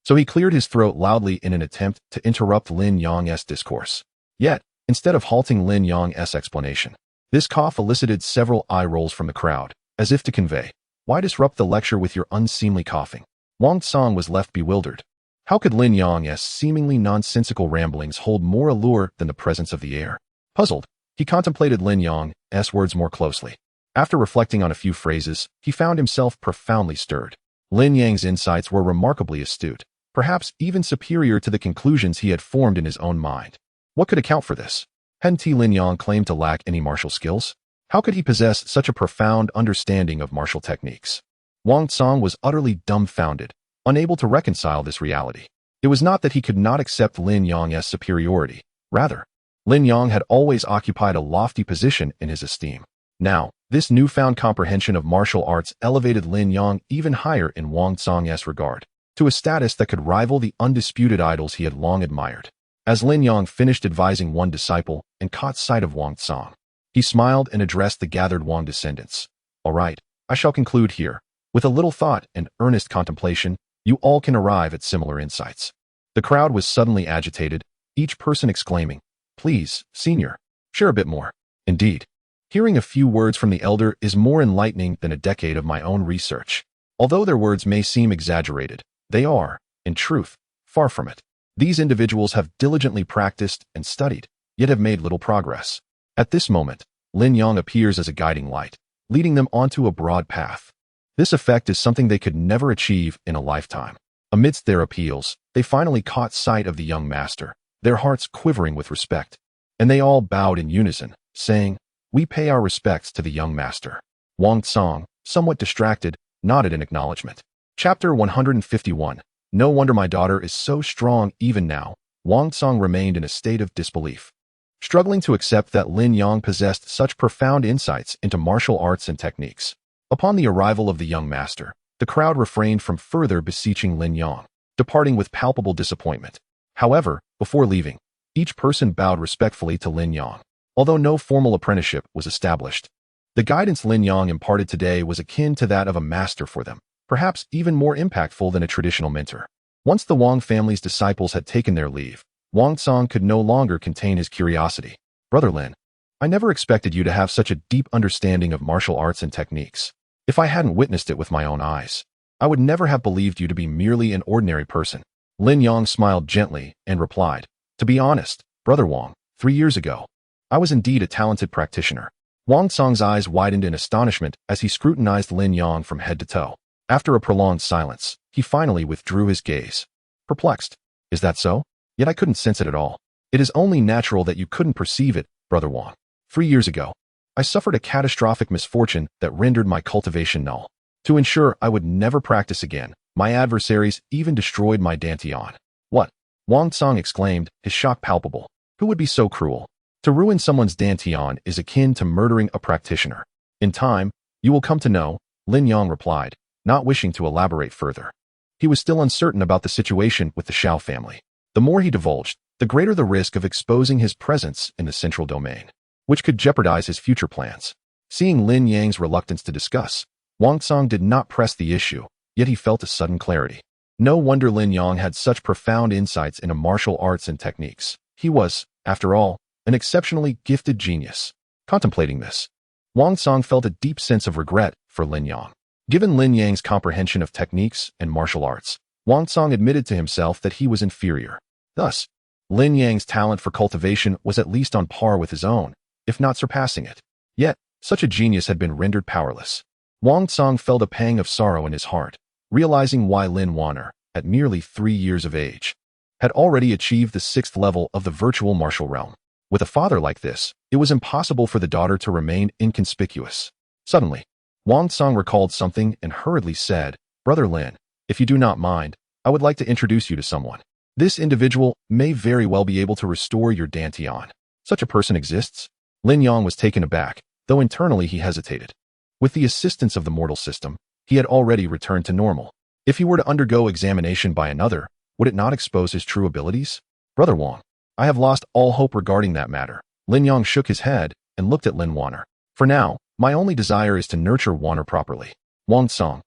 So he cleared his throat loudly in an attempt to interrupt Lin Yang's discourse. Yet, instead of halting Lin Yang's explanation, this cough elicited several eye rolls from the crowd, as if to convey, "Why disrupt the lecture with your unseemly coughing?" Wang Tsang was left bewildered. How could Lin Yang's seemingly nonsensical ramblings hold more allure than the presence of the heir? Puzzled, he contemplated Lin Yang's words more closely. After reflecting on a few phrases, he found himself profoundly stirred. Lin Yang's insights were remarkably astute, perhaps even superior to the conclusions he had formed in his own mind. What could account for this? Hadn't Lin Yang claimed to lack any martial skills? How could he possess such a profound understanding of martial techniques? Wang Tsang was utterly dumbfounded, unable to reconcile this reality. It was not that he could not accept Lin Yang's superiority. Rather, Lin Yang had always occupied a lofty position in his esteem. Now, this newfound comprehension of martial arts elevated Lin Yang even higher in Wang Tsang's regard. to a status that could rival the undisputed idols he had long admired. As Lin Yang finished advising one disciple and caught sight of Wang Tsong, he smiled and addressed the gathered Wang descendants. All right, I shall conclude here. With a little thought and earnest contemplation, you all can arrive at similar insights. The crowd was suddenly agitated, each person exclaiming, "Please, senior, share a bit more." Indeed, hearing a few words from the elder is more enlightening than a decade of my own research. Although their words may seem exaggerated, they are, in truth, far from it. These individuals have diligently practiced and studied, yet have made little progress. At this moment, Lin Yang appears as a guiding light, leading them onto a broad path. This effect is something they could never achieve in a lifetime. Amidst their appeals, they finally caught sight of the young master, their hearts quivering with respect. And they all bowed in unison, saying, "We pay our respects to the young master." Wang Tsong, somewhat distracted, nodded in acknowledgement. Chapter 151. No wonder my daughter is so strong even now. Wang Tsong remained in a state of disbelief, struggling to accept that Lin Yang possessed such profound insights into martial arts and techniques. Upon the arrival of the young master, the crowd refrained from further beseeching Lin Yang, departing with palpable disappointment. However, before leaving, each person bowed respectfully to Lin Yang, although no formal apprenticeship was established. The guidance Lin Yang imparted today was akin to that of a master for them, perhaps even more impactful than a traditional mentor. Once the Wang family's disciples had taken their leave, Wang Tsong could no longer contain his curiosity. "Brother Lin, I never expected you to have such a deep understanding of martial arts and techniques. If I hadn't witnessed it with my own eyes, I would never have believed you to be merely an ordinary person." Lin Yang smiled gently and replied, "To be honest, Brother Wang, 3 years ago, I was indeed a talented practitioner." Wang Tsong's eyes widened in astonishment as he scrutinized Lin Yang from head to toe. After a prolonged silence, he finally withdrew his gaze. Perplexed, "Is that so? Yet I couldn't sense it at all." "It is only natural that you couldn't perceive it, Brother Wang. 3 years ago, I suffered a catastrophic misfortune that rendered my cultivation null. To ensure I would never practice again, my adversaries even destroyed my dantian." "What?" Wang Tsong exclaimed, his shock palpable. "Who would be so cruel? To ruin someone's dantian is akin to murdering a practitioner." "In time, you will come to know," Lin Yang replied, not wishing to elaborate further. He was still uncertain about the situation with the Shao family. The more he divulged, the greater the risk of exposing his presence in the central domain, which could jeopardize his future plans. Seeing Lin Yang's reluctance to discuss, Wang Tsong did not press the issue, yet he felt a sudden clarity. No wonder Lin Yang had such profound insights into martial arts and techniques. He was, after all, an exceptionally gifted genius. Contemplating this, Wang Tsong felt a deep sense of regret for Lin Yang. Given Lin Yang's comprehension of techniques and martial arts, Wang Tsong admitted to himself that he was inferior. Thus, Lin Yang's talent for cultivation was at least on par with his own, if not surpassing it. Yet, such a genius had been rendered powerless. Wang Tsong felt a pang of sorrow in his heart, realizing why Lin Wan'er, at merely 3 years of age, had already achieved the 6th level of the virtual martial realm. With a father like this, it was impossible for the daughter to remain inconspicuous. Suddenly, Wang Tsong recalled something and hurriedly said, "Brother Lin, if you do not mind, I would like to introduce you to someone. This individual may very well be able to restore your dantian." "Such a person exists?" Lin Yang was taken aback, though internally he hesitated. With the assistance of the mortal system, he had already returned to normal. If he were to undergo examination by another, would it not expose his true abilities? "Brother Wang, I have lost all hope regarding that matter." Lin Yang shook his head and looked at Lin Wan'er. "For now, my only desire is to nurture Wan'er properly." Wang Tsong,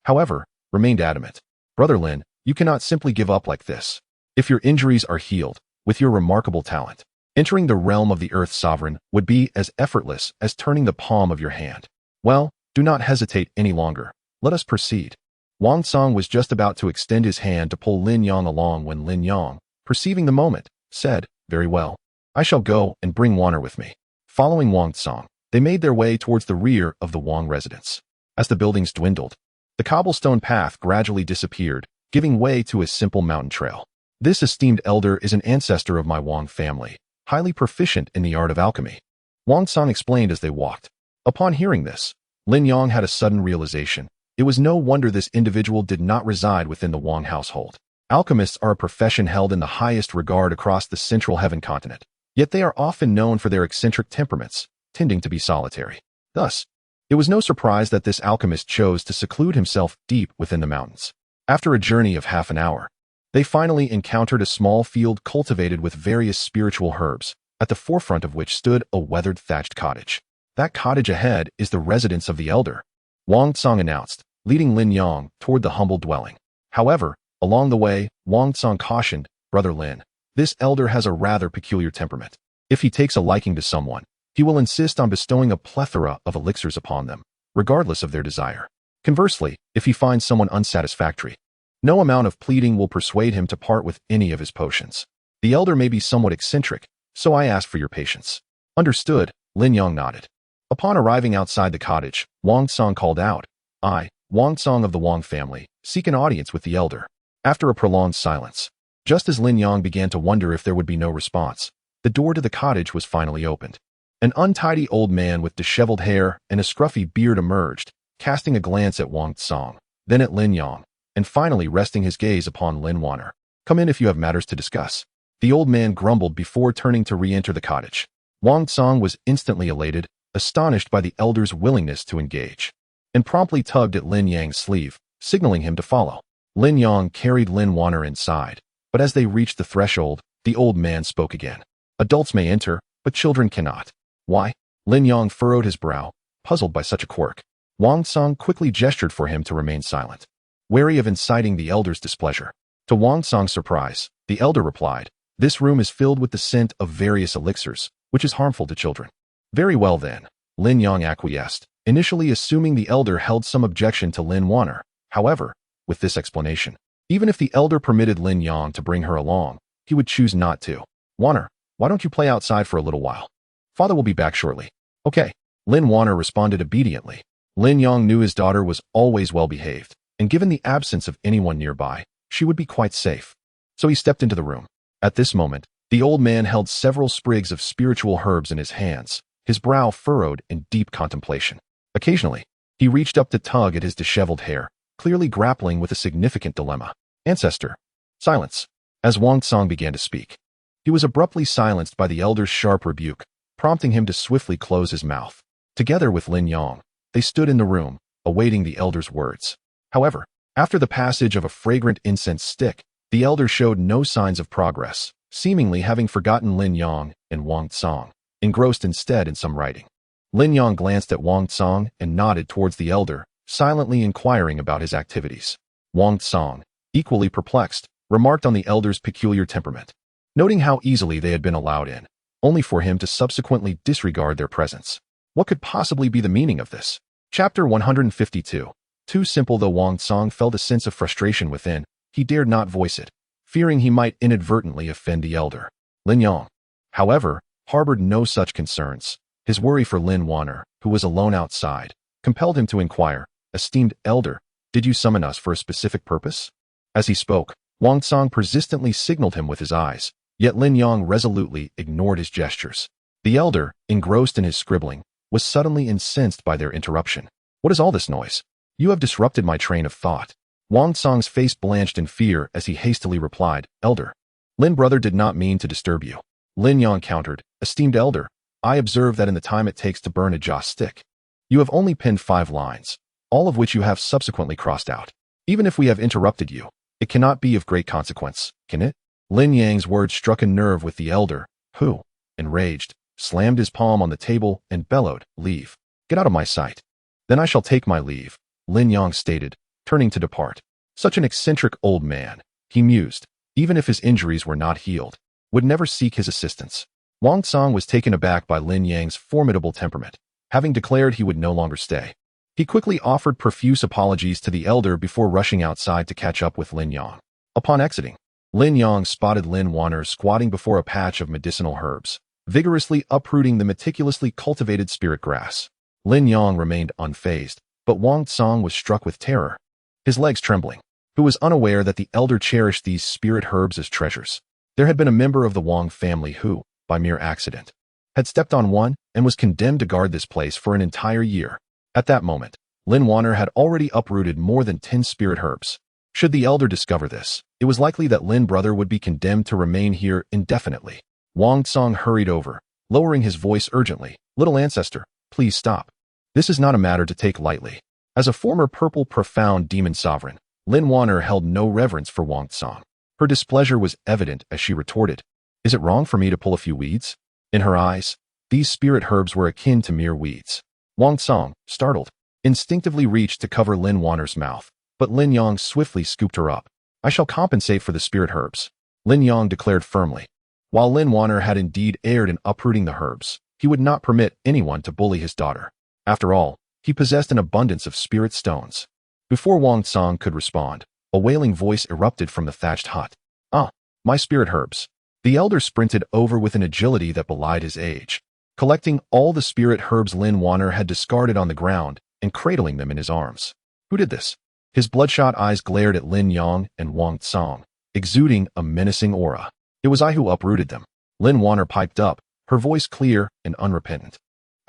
however, remained adamant. "Brother Lin, you cannot simply give up like this. If your injuries are healed, with your remarkable talent, entering the realm of the Earth Sovereign would be as effortless as turning the palm of your hand. Well, do not hesitate any longer. Let us proceed." Wang Tsong was just about to extend his hand to pull Lin Yang along when Lin Yang, perceiving the moment, said, "Very well. I shall go and bring Wan'er with me." Following Wang Tsong, they made their way towards the rear of the Wang residence. As the buildings dwindled, the cobblestone path gradually disappeared, giving way to a simple mountain trail. "This esteemed elder is an ancestor of my Wang family, highly proficient in the art of alchemy," Wang Tsong explained as they walked. Upon hearing this, Lin Yang had a sudden realization. It was no wonder this individual did not reside within the Wang household. Alchemists are a profession held in the highest regard across the Central Heaven continent, yet they are often known for their eccentric temperaments, tending to be solitary. Thus, it was no surprise that this alchemist chose to seclude himself deep within the mountains. After a journey of half an hour, they finally encountered a small field cultivated with various spiritual herbs, at the forefront of which stood a weathered thatched cottage. That cottage ahead is the residence of the elder, Wang Tsang announced, leading Lin Yang toward the humble dwelling. However, along the way, Wang Tsang cautioned, Brother Lin, this elder has a rather peculiar temperament. If he takes a liking to someone, he will insist on bestowing a plethora of elixirs upon them, regardless of their desire. Conversely, if he finds someone unsatisfactory, no amount of pleading will persuade him to part with any of his potions. The elder may be somewhat eccentric, so I ask for your patience. Understood, Lin Yang nodded. Upon arriving outside the cottage, Wang Tsang called out, I, Wang Tsang of the Wang family, seek an audience with the elder. After a prolonged silence, just as Lin Yang began to wonder if there would be no response, the door to the cottage was finally opened. An untidy old man with disheveled hair and a scruffy beard emerged, casting a glance at Wang Tsang, then at Lin Yang, and finally resting his gaze upon Lin Wan'er. Come in if you have matters to discuss. The old man grumbled before turning to re-enter the cottage. Wang Tsang was instantly elated, astonished by the elder's willingness to engage, and promptly tugged at Lin Yang's sleeve, signaling him to follow. Lin Yang carried Lin Wan'er inside, but as they reached the threshold, the old man spoke again. Adults may enter, but children cannot. Why? Lin Yang furrowed his brow, puzzled by such a quirk. Wang Tsang quickly gestured for him to remain silent, wary of inciting the elder's displeasure. To Wang Tsang's surprise, the elder replied, This room is filled with the scent of various elixirs, which is harmful to children. Very well then, Lin Yang acquiesced, initially assuming the elder held some objection to Lin Wan'er. However, with this explanation, even if the elder permitted Lin Yang to bring her along, he would choose not to. Wan'er, why don't you play outside for a little while? Father will be back shortly. Okay. Lin Wan'er responded obediently. Lin Yang knew his daughter was always well behaved, and given the absence of anyone nearby, she would be quite safe. So he stepped into the room. At this moment, the old man held several sprigs of spiritual herbs in his hands, his brow furrowed in deep contemplation. Occasionally, he reached up to tug at his disheveled hair, clearly grappling with a significant dilemma. Ancestor. Silence. As Wang Tsang began to speak, he was abruptly silenced by the elder's sharp rebuke, prompting him to swiftly close his mouth. Together with Lin Yang, they stood in the room, awaiting the elder's words. However, after the passage of a fragrant incense stick, the elder showed no signs of progress, seemingly having forgotten Lin Yang and Wang Tsang, engrossed instead in some writing. Lin Yang glanced at Wang Tsang and nodded towards the elder, silently inquiring about his activities. Wang Tsang, equally perplexed, remarked on the elder's peculiar temperament, noting how easily they had been allowed in, only for him to subsequently disregard their presence. What could possibly be the meaning of this? Chapter 152. Too simple. Though Wang Tsang felt a sense of frustration within, he dared not voice it, fearing he might inadvertently offend the elder. Lin Yang, however, harbored no such concerns. His worry for Lin Wan'er, who was alone outside, compelled him to inquire, Esteemed elder, did you summon us for a specific purpose? As he spoke, Wang Tsang persistently signaled him with his eyes, yet Lin Yang resolutely ignored his gestures. The elder, engrossed in his scribbling, was suddenly incensed by their interruption. What is all this noise? You have disrupted my train of thought. Wang Tsang's face blanched in fear as he hastily replied, Elder, Lin brother did not mean to disturb you. Lin Yang countered, Esteemed elder, I observe that in the time it takes to burn a joss stick, you have only penned 5 lines, all of which you have subsequently crossed out. Even if we have interrupted you, it cannot be of great consequence, can it? Lin Yang's words struck a nerve with the elder, who, enraged, slammed his palm on the table and bellowed, Leave. Get out of my sight. Then I shall take my leave, Lin Yang stated, turning to depart. Such an eccentric old man, he mused, even if his injuries were not healed, would never seek his assistance. Wang Tsang was taken aback by Lin Yang's formidable temperament, having declared he would no longer stay. He quickly offered profuse apologies to the elder before rushing outside to catch up with Lin Yang. Upon exiting, Lin Yang spotted Lin Wan'er squatting before a patch of medicinal herbs, vigorously uprooting the meticulously cultivated spirit grass. Lin Yang remained unfazed, but Wang Tsang was struck with terror, his legs trembling, who was unaware that the elder cherished these spirit herbs as treasures. There had been a member of the Wang family who, by mere accident, had stepped on one and was condemned to guard this place for an entire year. At that moment, Lin Wan'er had already uprooted more than 10 spirit herbs. Should the elder discover this, it was likely that Lin brother would be condemned to remain here indefinitely. Wang Tsang hurried over, lowering his voice urgently. Little ancestor, please stop. This is not a matter to take lightly. As a former purple profound demon sovereign, Lin Wan'er held no reverence for Wang Tsang. Her displeasure was evident as she retorted, "Is it wrong for me to pull a few weeds?" In her eyes, these spirit herbs were akin to mere weeds. Wang Tsang, startled, instinctively reached to cover Lin Wan'er's mouth, but Lin Yang swiftly scooped her up. "I shall compensate for the spirit herbs," Lin Yang declared firmly. While Lin Wan'er had indeed erred in uprooting the herbs, he would not permit anyone to bully his daughter. After all, he possessed an abundance of spirit stones. Before Wang Tsang could respond, a wailing voice erupted from the thatched hut. "Ah, my spirit herbs." The elder sprinted over with an agility that belied his age, collecting all the spirit herbs Lin Wan'er had discarded on the ground and cradling them in his arms. "Who did this?" His bloodshot eyes glared at Lin Yang and Wang Tsang, exuding a menacing aura. "It was I who uprooted them," Lin Wan'er piped up, her voice clear and unrepentant.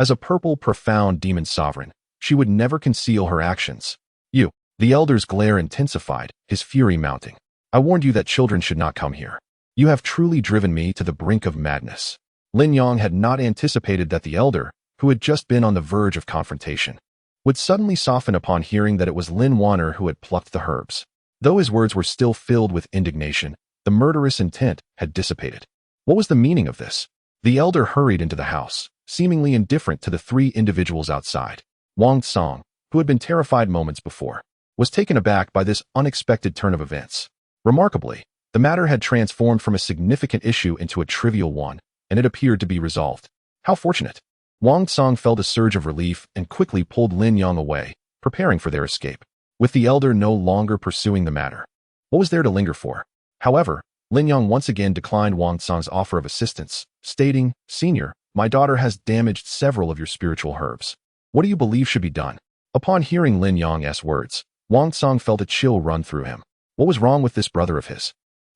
As a purple, profound demon sovereign, she would never conceal her actions. "You." The elder's glare intensified, his fury mounting. "I warned you that children should not come here. You have truly driven me to the brink of madness." Lin Yang had not anticipated that the elder, who had just been on the verge of confrontation, would suddenly soften upon hearing that it was Lin Wan'er who had plucked the herbs. Though his words were still filled with indignation, the murderous intent had dissipated. What was the meaning of this? The elder hurried into the house, seemingly indifferent to the three individuals outside. Wang Tsang, who had been terrified moments before, was taken aback by this unexpected turn of events. Remarkably, the matter had transformed from a significant issue into a trivial one, and it appeared to be resolved. How fortunate! Wang Tsang felt a surge of relief and quickly pulled Lin Yang away, preparing for their escape, with the elder no longer pursuing the matter. What was there to linger for? However, Lin Yang once again declined Wang Tsang's offer of assistance, stating, "Senior, my daughter has damaged several of your spiritual herbs. What do you believe should be done?" Upon hearing Lin Yang's words, Wang Tsang felt a chill run through him. What was wrong with this brother of his?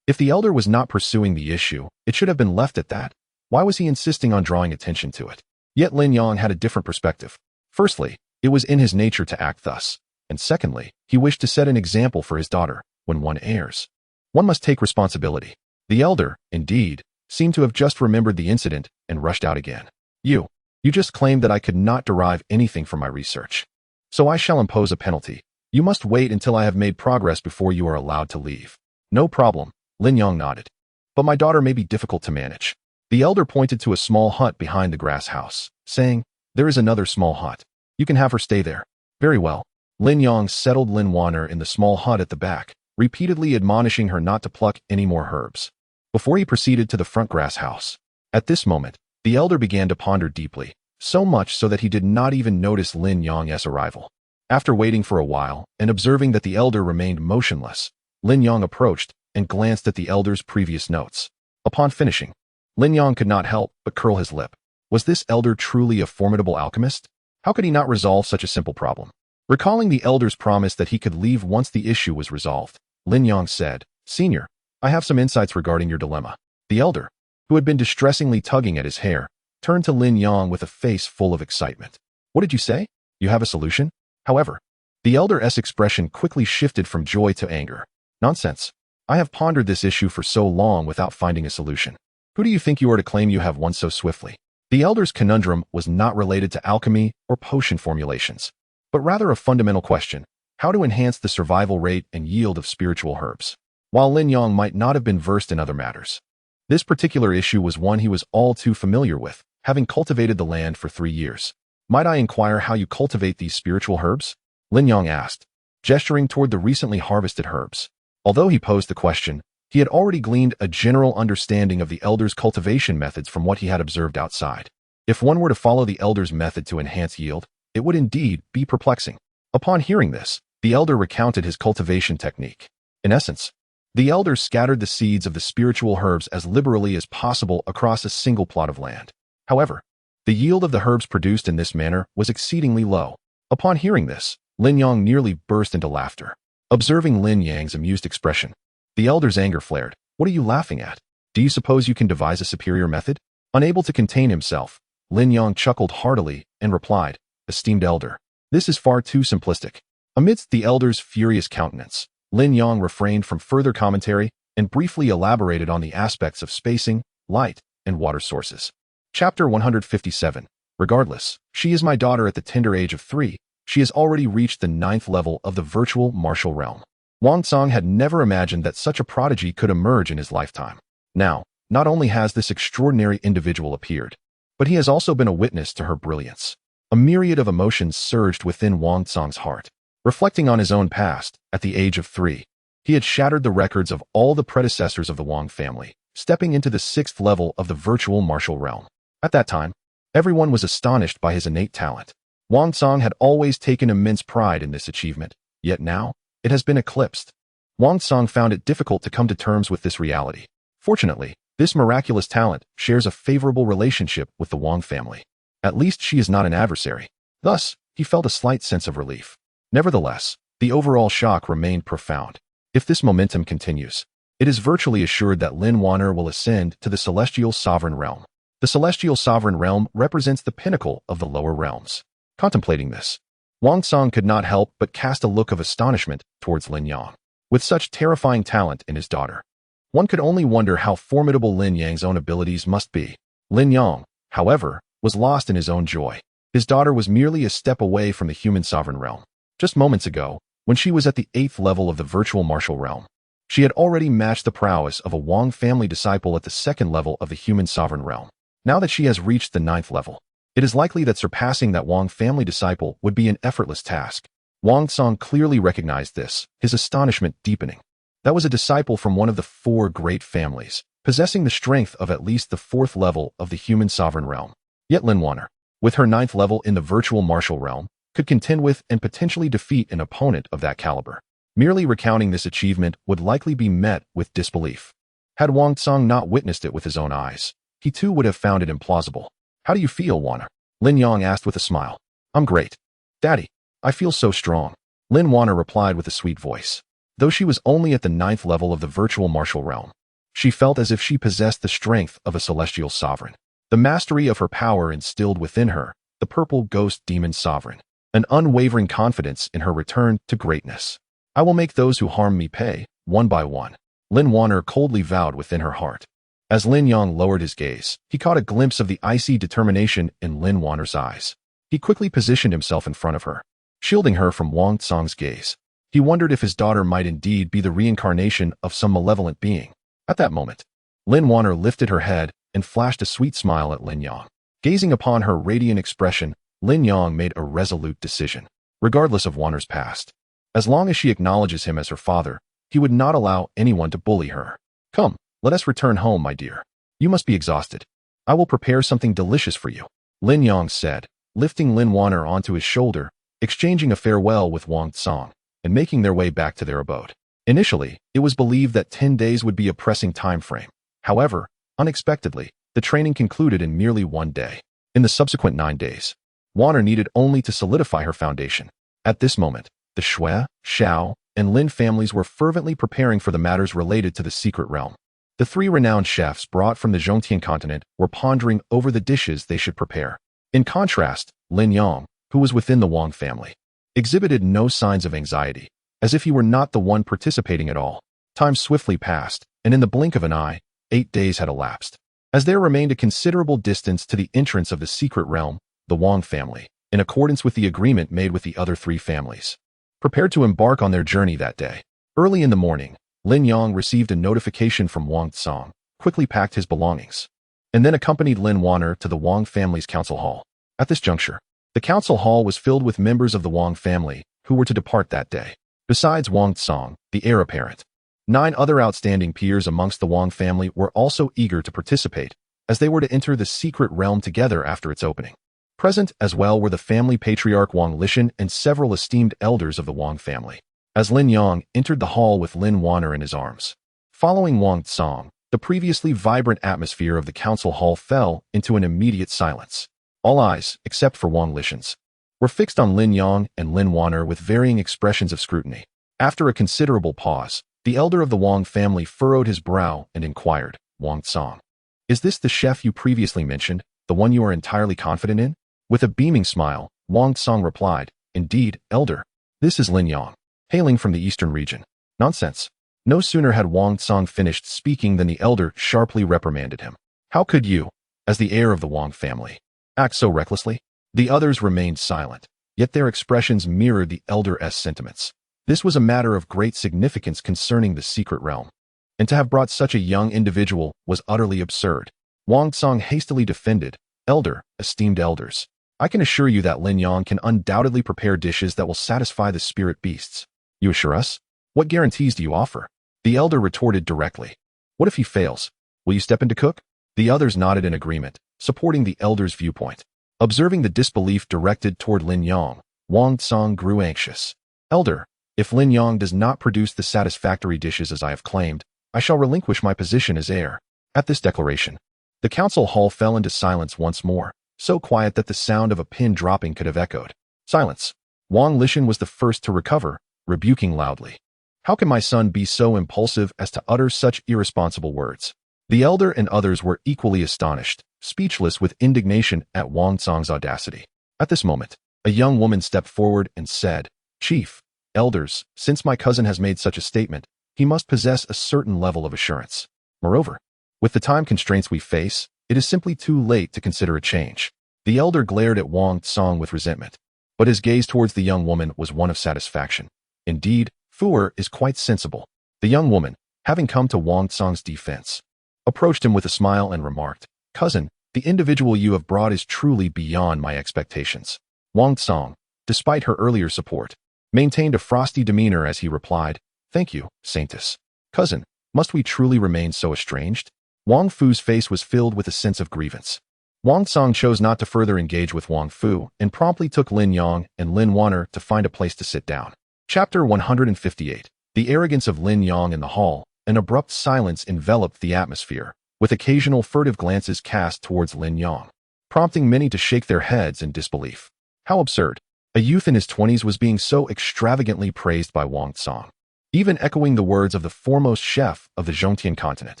If the elder was not pursuing the issue, it should have been left at that. Why was he insisting on drawing attention to it? Yet Lin Yang had a different perspective. Firstly, it was in his nature to act thus, and secondly, he wished to set an example for his daughter. When one errs, one must take responsibility. The elder, indeed, seemed to have just remembered the incident and rushed out again. You just claimed that I could not derive anything from my research. So I shall impose a penalty. You must wait until I have made progress before you are allowed to leave." "No problem," Lin Yang nodded. "But my daughter may be difficult to manage." The elder pointed to a small hut behind the grass house, saying, "There is another small hut. You can have her stay there." "Very well." Lin Yang settled Lin Wan'er in the small hut at the back, repeatedly admonishing her not to pluck any more herbs, before he proceeded to the front grass house. At this moment, the elder began to ponder deeply, so much so that he did not even notice Lin Yang's arrival. After waiting for a while and observing that the elder remained motionless, Lin Yang approached and glanced at the elder's previous notes. Upon finishing, Lin Yang could not help but curl his lip. Was this elder truly a formidable alchemist? How could he not resolve such a simple problem? Recalling the elder's promise that he could leave once the issue was resolved, Lin Yang said, "Senior, I have some insights regarding your dilemma." The elder, who had been distressingly tugging at his hair, turned to Lin Yang with a face full of excitement. "What did you say? You have a solution?" However, the elder's expression quickly shifted from joy to anger. "Nonsense. I have pondered this issue for so long without finding a solution. Who do you think you are to claim you have one so swiftly?" The elder's conundrum was not related to alchemy or potion formulations, but rather a fundamental question: how to enhance the survival rate and yield of spiritual herbs. While Lin Yang might not have been versed in other matters, this particular issue was one he was all too familiar with, having cultivated the land for 3 years. "Might I inquire how you cultivate these spiritual herbs?" Lin Yang asked, gesturing toward the recently harvested herbs. Although he posed the question, he had already gleaned a general understanding of the elder's cultivation methods from what he had observed outside. If one were to follow the elder's method to enhance yield, it would indeed be perplexing. Upon hearing this, the elder recounted his cultivation technique. In essence, the elder scattered the seeds of the spiritual herbs as liberally as possible across a single plot of land. However, the yield of the herbs produced in this manner was exceedingly low. Upon hearing this, Lin Yang nearly burst into laughter. Observing Lin Yang's amused expression, the elder's anger flared. "What are you laughing at? Do you suppose you can devise a superior method?" Unable to contain himself, Lin Yang chuckled heartily and replied, "Esteemed elder, this is far too simplistic." Amidst the elder's furious countenance, Lin Yang refrained from further commentary and briefly elaborated on the aspects of spacing, light, and water sources. Chapter 157. Regardless, she is my daughter at the tender age of 3. She has already reached the 9th level of the virtual martial realm. Wang Song had never imagined that such a prodigy could emerge in his lifetime. Now, not only has this extraordinary individual appeared, but he has also been a witness to her brilliance. A myriad of emotions surged within Wang Song's heart. Reflecting on his own past, at the age of 3, he had shattered the records of all the predecessors of the Wang family, stepping into the 6th level of the virtual martial realm. At that time, everyone was astonished by his innate talent. Wang Song had always taken immense pride in this achievement, yet now, it has been eclipsed. Wang Song found it difficult to come to terms with this reality. Fortunately, this miraculous talent shares a favorable relationship with the Wang family. At least she is not an adversary. Thus, he felt a slight sense of relief. Nevertheless, the overall shock remained profound. If this momentum continues, it is virtually assured that Lin Wan'er will ascend to the Celestial Sovereign Realm. The Celestial Sovereign Realm represents the pinnacle of the lower realms. Contemplating this, Wang Song could not help but cast a look of astonishment towards Lin Yang. With such terrifying talent in his daughter, one could only wonder how formidable Lin Yang's own abilities must be. Lin Yang, however, was lost in his own joy. His daughter was merely a step away from the human sovereign realm. Just moments ago, when she was at the 8th level of the virtual martial realm, she had already matched the prowess of a Wang family disciple at the 2nd level of the human sovereign realm. Now that she has reached the 9th level, it is likely that surpassing that Wang family disciple would be an effortless task. Wang Song clearly recognized this, his astonishment deepening. That was a disciple from one of the 4 great families, possessing the strength of at least the 4th level of the human sovereign realm. Yet Lin Wan'er, with her 9th level in the virtual martial realm, could contend with and potentially defeat an opponent of that caliber. Merely recounting this achievement would likely be met with disbelief. Had Wang Song not witnessed it with his own eyes, he too would have found it implausible. "How do you feel, Wan'er?" Lin Yang asked with a smile. "I'm great. Daddy, I feel so strong," Lin Wan'er replied with a sweet voice. Though she was only at the 9th level of the virtual martial realm, she felt as if she possessed the strength of a celestial sovereign. The mastery of her power instilled within her, the purple ghost demon sovereign, an unwavering confidence in her return to greatness. "I will make those who harm me pay, one by one," Lin Wan'er coldly vowed within her heart. As Lin Yang lowered his gaze, he caught a glimpse of the icy determination in Lin Wan'er's eyes. He quickly positioned himself in front of her, shielding her from Wang Song's gaze. He wondered if his daughter might indeed be the reincarnation of some malevolent being. At that moment, Lin Wan'er lifted her head and flashed a sweet smile at Lin Yang. Gazing upon her radiant expression, Lin Yang made a resolute decision. Regardless of Wan'er's past, as long as she acknowledges him as her father, he would not allow anyone to bully her. "Come, let us return home, my dear. You must be exhausted. I will prepare something delicious for you," Lin Yang said, lifting Lin Wan'er onto his shoulder, exchanging a farewell with Wang Song, and making their way back to their abode. Initially, it was believed that 10 days would be a pressing time frame. However, unexpectedly, the training concluded in merely 1 day. In the subsequent 9 days, Wan'er needed only to solidify her foundation. At this moment, the Shui, Xiao, and Lin families were fervently preparing for the matters related to the secret realm. The 3 renowned chefs brought from the Zhongtian continent were pondering over the dishes they should prepare. In contrast, Lin Yang, who was within the Wang family, exhibited no signs of anxiety, as if he were not the one participating at all. Time swiftly passed, and in the blink of an eye, 8 days had elapsed. As there remained a considerable distance to the entrance of the secret realm, the Wang family, in accordance with the agreement made with the other 3 families, prepared to embark on their journey that day. Early in the morning, Lin Yang received a notification from Wang Song, quickly packed his belongings, and then accompanied Lin Wan'er to the Wang family's council hall. At this juncture, the council hall was filled with members of the Wang family who were to depart that day. Besides Wang Song, the heir apparent, 9 other outstanding peers amongst the Wang family were also eager to participate, as they were to enter the secret realm together after its opening. Present as well were the family patriarch Wang Lishan and several esteemed elders of the Wang family. As Lin Yang entered the hall with Lin Wan'er in his arms, following Wang Song, the previously vibrant atmosphere of the council hall fell into an immediate silence. All eyes, except for Wang Lishan's, were fixed on Lin Yang and Lin Wan'er with varying expressions of scrutiny. After a considerable pause, the elder of the Wang family furrowed his brow and inquired, "Wang Song, is this the chef you previously mentioned, the one you are entirely confident in?" With a beaming smile, Wang Song replied, "Indeed, elder. This is Lin Yang, hailing from the eastern region." Nonsense. No sooner had Wang Song finished speaking than the elder sharply reprimanded him. "How could you, as the heir of the Wang family, act so recklessly?" The others remained silent, yet their expressions mirrored the elder's sentiments. This was a matter of great significance concerning the secret realm, and to have brought such a young individual was utterly absurd. Wang Tsang hastily defended, "Elder, esteemed elders, I can assure you that Lin Yang can undoubtedly prepare dishes that will satisfy the spirit beasts." "You assure us? What guarantees do you offer?" The elder retorted directly. "What if he fails? Will you step in to cook?" The others nodded in agreement, supporting the elder's viewpoint. Observing the disbelief directed toward Lin Yang, Wang Tsang grew anxious. "Elder, if Lin Yang does not produce the satisfactory dishes as I have claimed, I shall relinquish my position as heir." At this declaration, the council hall fell into silence once more, so quiet that the sound of a pin dropping could have echoed. Silence. Wang Lishan was the first to recover, rebuking loudly. "How can my son be so impulsive as to utter such irresponsible words?" The elder and others were equally astonished, speechless with indignation at Wang Tsang's audacity. At this moment, a young woman stepped forward and said, "Chief, elders, since my cousin has made such a statement, he must possess a certain level of assurance. Moreover, with the time constraints we face, it is simply too late to consider a change." The elder glared at Wang Tsang with resentment, but his gaze towards the young woman was one of satisfaction. "Indeed, Fu'er is quite sensible." The young woman, having come to Wang Tsang's defense, approached him with a smile and remarked, "Cousin, the individual you have brought is truly beyond my expectations." Wang Tsang, despite her earlier support, maintained a frosty demeanor as he replied, "Thank you, Saintess. Cousin, must we truly remain so estranged?" Wang Fu's face was filled with a sense of grievance. Wang Tsang chose not to further engage with Wang Fu and promptly took Lin Yang and Lin Wan'er to find a place to sit down. Chapter 158. The arrogance of Lin Yang in the hall. An abrupt silence enveloped the atmosphere, with occasional furtive glances cast towards Lin Yang, prompting many to shake their heads in disbelief. How absurd. A youth in his 20s was being so extravagantly praised by Wang Tsang, even echoing the words of the foremost chef of the Zhongtian continent.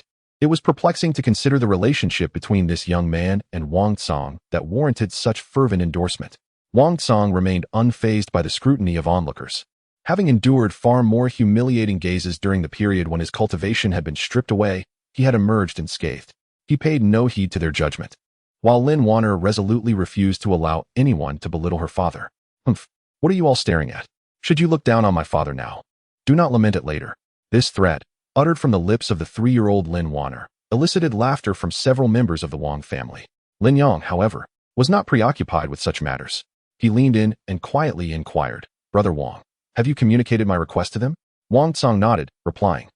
It was perplexing to consider the relationship between this young man and Wang Tsang that warranted such fervent endorsement. Wang Tsang remained unfazed by the scrutiny of onlookers. Having endured far more humiliating gazes during the period when his cultivation had been stripped away, he had emerged unscathed. He paid no heed to their judgment, while Lin Wan'er resolutely refused to allow anyone to belittle her father. "Humph, what are you all staring at? Should you look down on my father now? Do not lament it later." This threat, uttered from the lips of the 3-year-old Lin Wan'er, elicited laughter from several members of the Wang family. Lin Yang, however, was not preoccupied with such matters. He leaned in and quietly inquired, "Brother Wang, have you communicated my request to them?" Wang Tsang nodded, replying,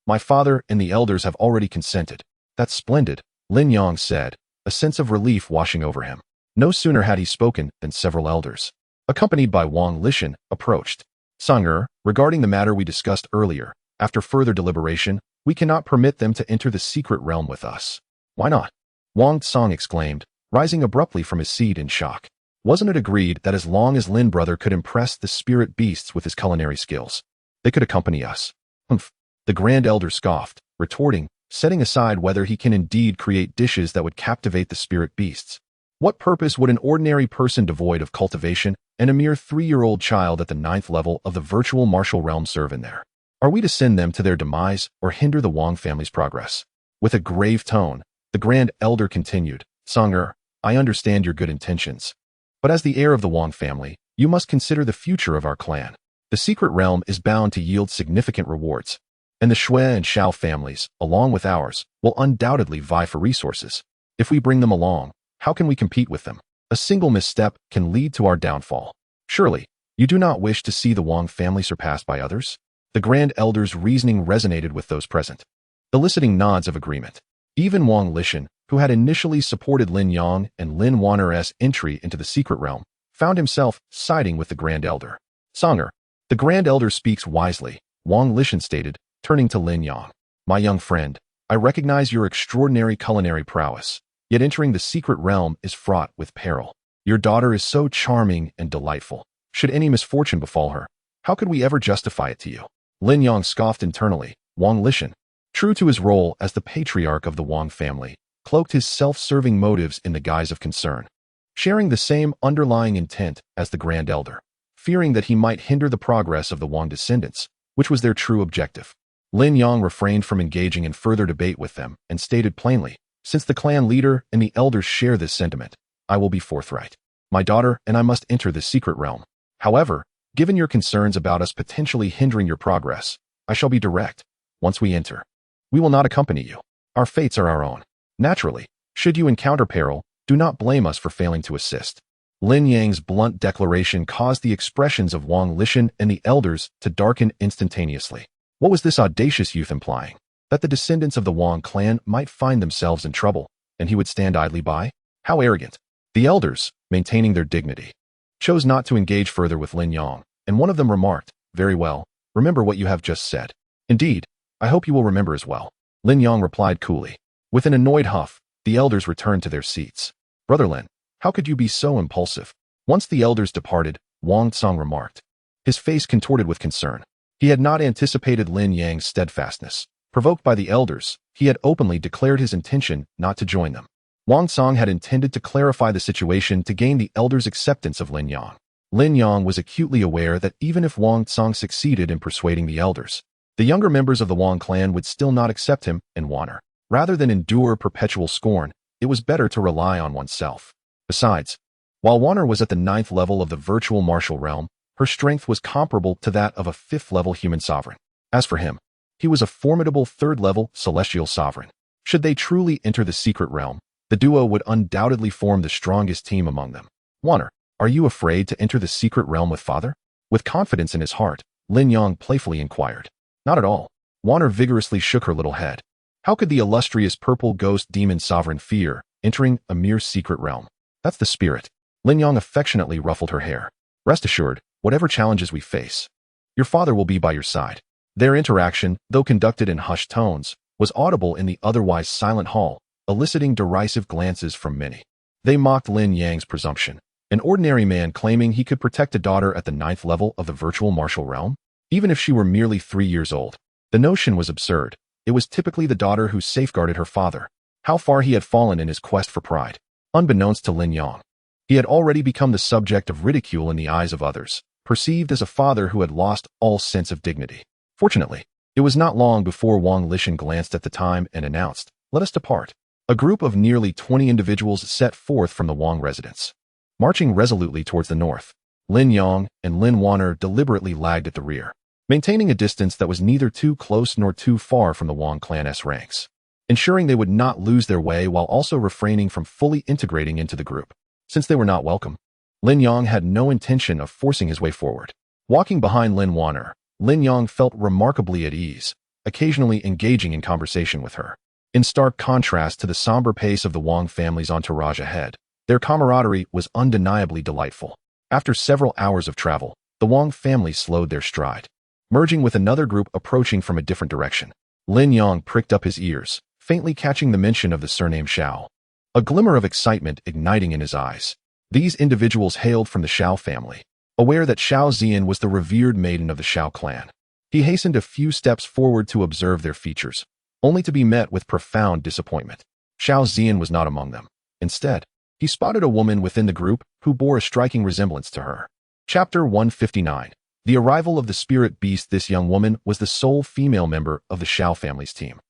"My father and the elders have already consented." "That's splendid," Lin Yang said, a sense of relief washing over him. No sooner had he spoken than several elders, accompanied by Wang Lishan, approached. "Sang'er, regarding the matter we discussed earlier, after further deliberation, we cannot permit them to enter the secret realm with us." "Why not?" Wang Tsang exclaimed, rising abruptly from his seat in shock. Wasn't it agreed that as long as Lin brother could impress the spirit beasts with his culinary skills, they could accompany us? "Humph," the grand elder scoffed, retorting, setting aside whether he can indeed create dishes that would captivate the spirit beasts. What purpose would an ordinary person devoid of cultivation and a mere 3-year-old child at the 9th level of the virtual martial realm serve in there? Are we to send them to their demise or hinder the Wang family's progress? With a grave tone, the grand elder continued, "Sang'er, I understand your good intentions, but as the heir of the Wang family, you must consider the future of our clan. The secret realm is bound to yield significant rewards, and the Shui and Shao families, along with ours, will undoubtedly vie for resources. If we bring them along, how can we compete with them? A single misstep can lead to our downfall. Surely, you do not wish to see the Wang family surpassed by others?" The grand elder's reasoning resonated with those present, eliciting nods of agreement. Even Wang Lishan, who had initially supported Lin Yang and Lin Wan'er's entry into the secret realm, found himself siding with the grand elder. "Sang'er, the grand elder speaks wisely," Wang Lishan stated, turning to Lin Yang. "My young friend, I recognize your extraordinary culinary prowess, yet entering the secret realm is fraught with peril. Your daughter is so charming and delightful. Should any misfortune befall her, how could we ever justify it to you?" Lin Yang scoffed internally. Wang Lishan, true to his role as the patriarch of the Wang family, cloaked his self-serving motives in the guise of concern, sharing the same underlying intent as the grand elder, fearing that he might hinder the progress of the Wang descendants, which was their true objective. Lin Yang refrained from engaging in further debate with them and stated plainly, "Since the clan leader and the elders share this sentiment, I will be forthright. My daughter and I must enter the secret realm. However, Given your concerns about us potentially hindering your progress, I shall be direct. Once we enter, we will not accompany you. Our fates are our own. Naturally, should you encounter peril, do not blame us for failing to assist. Lin Yang's blunt declaration caused the expressions of Wang Lishan and the elders to darken instantaneously. What was this audacious youth implying? That the descendants of the Wang clan might find themselves in trouble, and he would stand idly by? How arrogant! The elders, maintaining their dignity, chose not to engage further with Lin Yang, and one of them remarked, "Very well, remember what you have just said. Indeed, I hope you will remember as well." Lin Yang replied coolly. With an annoyed huff, the elders returned to their seats. "Brother Lin, how could you be so impulsive?" Once the elders departed, Wang Tsang remarked, his face contorted with concern. He had not anticipated Lin Yang's steadfastness. Provoked by the elders, he had openly declared his intention not to join them. Wang Tsang had intended to clarify the situation to gain the elders' acceptance of Lin Yang. Lin Yang was acutely aware that even if Wang Tsang succeeded in persuading the elders, the younger members of the Wang clan would still not accept him and Wan'er. Rather than endure perpetual scorn, it was better to rely on oneself. Besides, while Wan'er was at the 9th level of the virtual martial realm, her strength was comparable to that of a 5th-level human sovereign. As for him, he was a formidable 3rd-level celestial sovereign. Should they truly enter the secret realm, the duo would undoubtedly form the strongest team among them. "Wan'er, are you afraid to enter the secret realm with father?" With confidence in his heart, Lin Yang playfully inquired. "Not at all." Wan'er vigorously shook her little head. How could the illustrious purple ghost demon sovereign fear entering a mere secret realm? That's the spirit. Lin Yang affectionately ruffled her hair. "Rest assured, whatever challenges we face, your father will be by your side." Their interaction, though conducted in hushed tones, was audible in the otherwise silent hall, eliciting derisive glances from many. They mocked Lin Yang's presumption. An ordinary man claiming he could protect a daughter at the 9th level of the virtual martial realm? Even if she were merely 3 years old. The notion was absurd. It was typically the daughter who safeguarded her father. How far he had fallen in his quest for pride. Unbeknownst to Lin Yang, he had already become the subject of ridicule in the eyes of others, perceived as a father who had lost all sense of dignity. Fortunately, it was not long before Wang Lishan glanced at the time and announced, "Let us depart." A group of nearly 20 individuals set forth from the Wang residence. Marching resolutely towards the north, Lin Yang and Lin Wan'er deliberately lagged at the rear, maintaining a distance that was neither too close nor too far from the Wang clan's ranks, ensuring they would not lose their way while also refraining from fully integrating into the group. Since they were not welcome, Lin Yang had no intention of forcing his way forward. Walking behind Lin Wan'er, Lin Yang felt remarkably at ease, occasionally engaging in conversation with her. In stark contrast to the somber pace of the Wang family's entourage ahead, their camaraderie was undeniably delightful. After several hours of travel, the Wang family slowed their stride, merging with another group approaching from a different direction. Lin Yang pricked up his ears, faintly catching the mention of the surname Shao, a glimmer of excitement igniting in his eyes. These individuals hailed from the Shao family. Aware that Shao Zian was the revered maiden of the Shao clan, he hastened a few steps forward to observe their features, only to be met with profound disappointment. Shao Zian was not among them. Instead, he spotted a woman within the group who bore a striking resemblance to her. Chapter 159. The arrival of the spirit beast. This young woman was the sole female member of the Shao family's team,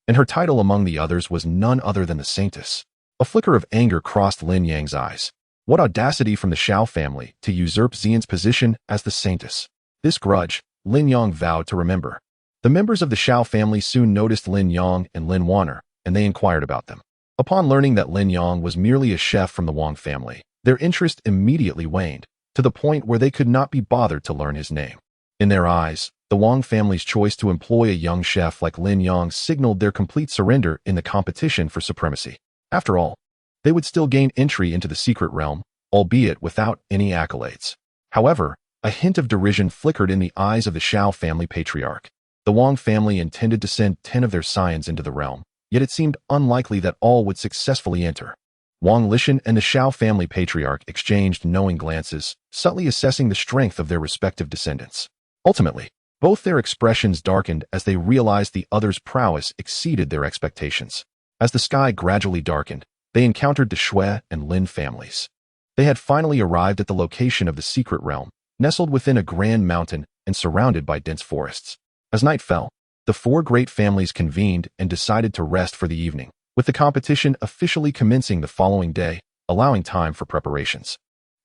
and her title among the others was none other than the Saintess. A flicker of anger crossed Lin Yang's eyes. What audacity from the Shao family to usurp Zian's position as the Saintess. This grudge, Lin Yang vowed to remember. The members of the Shao family soon noticed Lin Yang and Lin Wan'er, and they inquired about them. Upon learning that Lin Yang was merely a chef from the Wang family, their interest immediately waned, to the point where they could not be bothered to learn his name. In their eyes, the Wang family's choice to employ a young chef like Lin Yang signaled their complete surrender in the competition for supremacy. After all, they would still gain entry into the secret realm, albeit without any accolades. However, a hint of derision flickered in the eyes of the Shao family patriarch. The Wang family intended to send 10 of their scions into the realm, yet it seemed unlikely that all would successfully enter. Wang Lishan and the Shao family patriarch exchanged knowing glances, subtly assessing the strength of their respective descendants. Ultimately, both their expressions darkened as they realized the other's prowess exceeded their expectations. As the sky gradually darkened, they encountered the Shui and Lin families. They had finally arrived at the location of the secret realm, nestled within a grand mountain and surrounded by dense forests. As night fell, the 4 great families convened and decided to rest for the evening, with the competition officially commencing the following day, allowing time for preparations.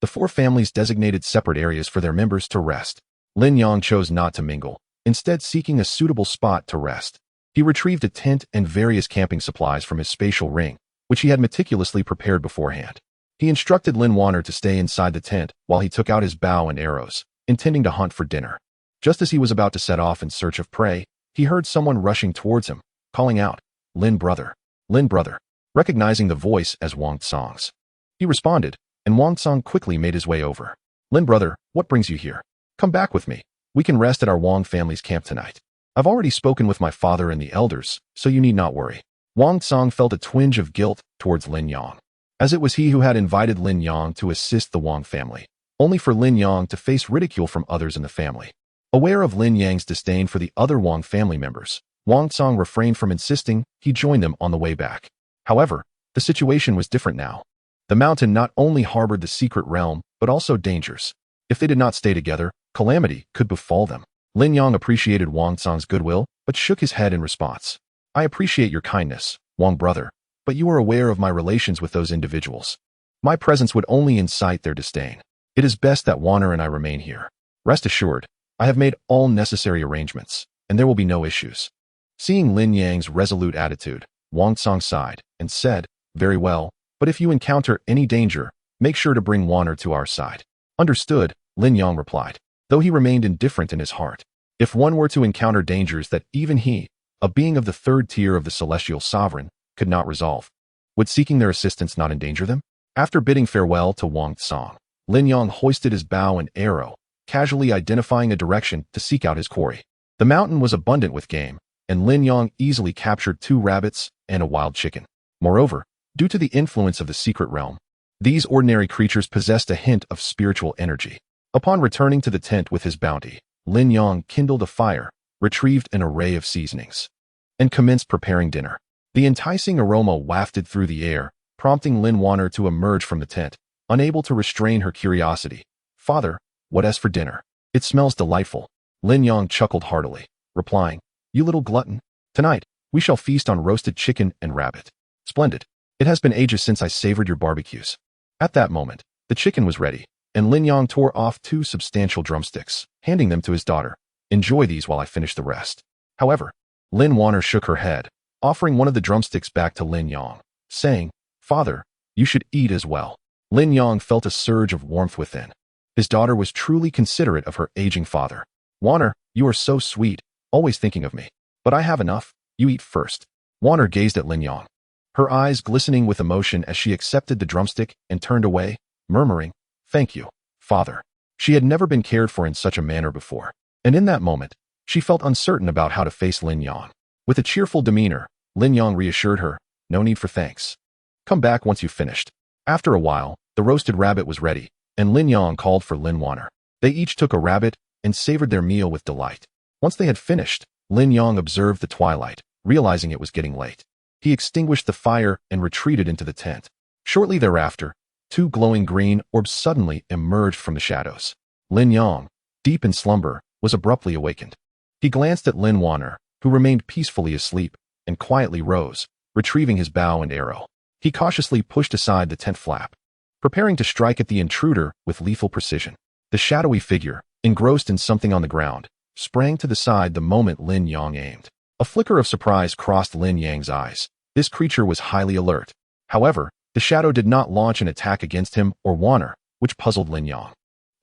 The four families designated separate areas for their members to rest. Lin Yang chose not to mingle, instead seeking a suitable spot to rest. He retrieved a tent and various camping supplies from his spatial ring, which he had meticulously prepared beforehand. He instructed Lin Wan'er to stay inside the tent while he took out his bow and arrows, intending to hunt for dinner. Just as he was about to set off in search of prey, he heard someone rushing towards him, calling out, "Lin brother, Lin brother," recognizing the voice as Wang Tsong's. He responded, and Wang Tsong quickly made his way over. "Lin brother, what brings you here? Come back with me. We can rest at our Wang family's camp tonight. I've already spoken with my father and the elders, so you need not worry." Wang Tsong felt a twinge of guilt towards Lin Yang, as it was he who had invited Lin Yang to assist the Wang family, only for Lin Yang to face ridicule from others in the family. Aware of Lin Yang's disdain for the other Wang family members, Wang Tsong refrained from insisting he join them on the way back. However, the situation was different now. The mountain not only harbored the secret realm, but also dangers. If they did not stay together, calamity could befall them. Lin Yang appreciated Wang Tsong's goodwill, but shook his head in response. "I appreciate your kindness, Wang brother, but you are aware of my relations with those individuals. My presence would only incite their disdain. It is best that Wan'er and I remain here. Rest assured, I have made all necessary arrangements, and there will be no issues." Seeing Lin Yang's resolute attitude, Wang Tsong sighed and said, "Very well, but if you encounter any danger, make sure to bring Wan'er to our side." "Understood," Lin Yang replied, though he remained indifferent in his heart. If one were to encounter dangers that even he, a being of the third tier of the celestial sovereign, could not resolve, would seeking their assistance not endanger them? After bidding farewell to Wang Tsong, Lin Yang hoisted his bow and arrow, casually identifying a direction to seek out his quarry. The mountain was abundant with game, and Lin Yang easily captured 2 rabbits and a wild chicken. Moreover, due to the influence of the secret realm, these ordinary creatures possessed a hint of spiritual energy. Upon returning to the tent with his bounty, Lin Yang kindled a fire, retrieved an array of seasonings, and commenced preparing dinner. The enticing aroma wafted through the air, prompting Lin Wan'er to emerge from the tent, unable to restrain her curiosity. "Father, what is for dinner? It smells delightful." Lin Yang chuckled heartily, replying, "You little glutton. Tonight, we shall feast on roasted chicken and rabbit." "Splendid. It has been ages since I savored your barbecues." At that moment, the chicken was ready, and Lin Yang tore off 2 substantial drumsticks, handing them to his daughter. "Enjoy these while I finish the rest." However, Lin Wan'er shook her head, offering one of the drumsticks back to Lin Yang, saying, "Father, you should eat as well." Lin Yang felt a surge of warmth within. His daughter was truly considerate of her aging father. "Wan'er, you are so sweet, always thinking of me. But I have enough. You eat first." Wan'er gazed at Lin Yang, her eyes glistening with emotion as she accepted the drumstick and turned away, murmuring, "Thank you, father." She had never been cared for in such a manner before, and in that moment, she felt uncertain about how to face Lin Yang. With a cheerful demeanor, Lin Yang reassured her, "No need for thanks. Come back once you've finished." After a while, the roasted rabbit was ready, and Lin Yang called for Lin Wan'er. They each took a rabbit and savored their meal with delight. Once they had finished, Lin Yang observed the twilight, realizing it was getting late. He extinguished the fire and retreated into the tent. Shortly thereafter, 2 glowing green orbs suddenly emerged from the shadows. Lin Yang, deep in slumber, was abruptly awakened. He glanced at Lin Wan'er, who remained peacefully asleep, and quietly rose, retrieving his bow and arrow. He cautiously pushed aside the tent flap, preparing to strike at the intruder with lethal precision. The shadowy figure, engrossed in something on the ground, sprang to the side the moment Lin Yang aimed. A flicker of surprise crossed Lin Yang's eyes. This creature was highly alert. However, the shadow did not launch an attack against him or Wan'er, which puzzled Lin Yang.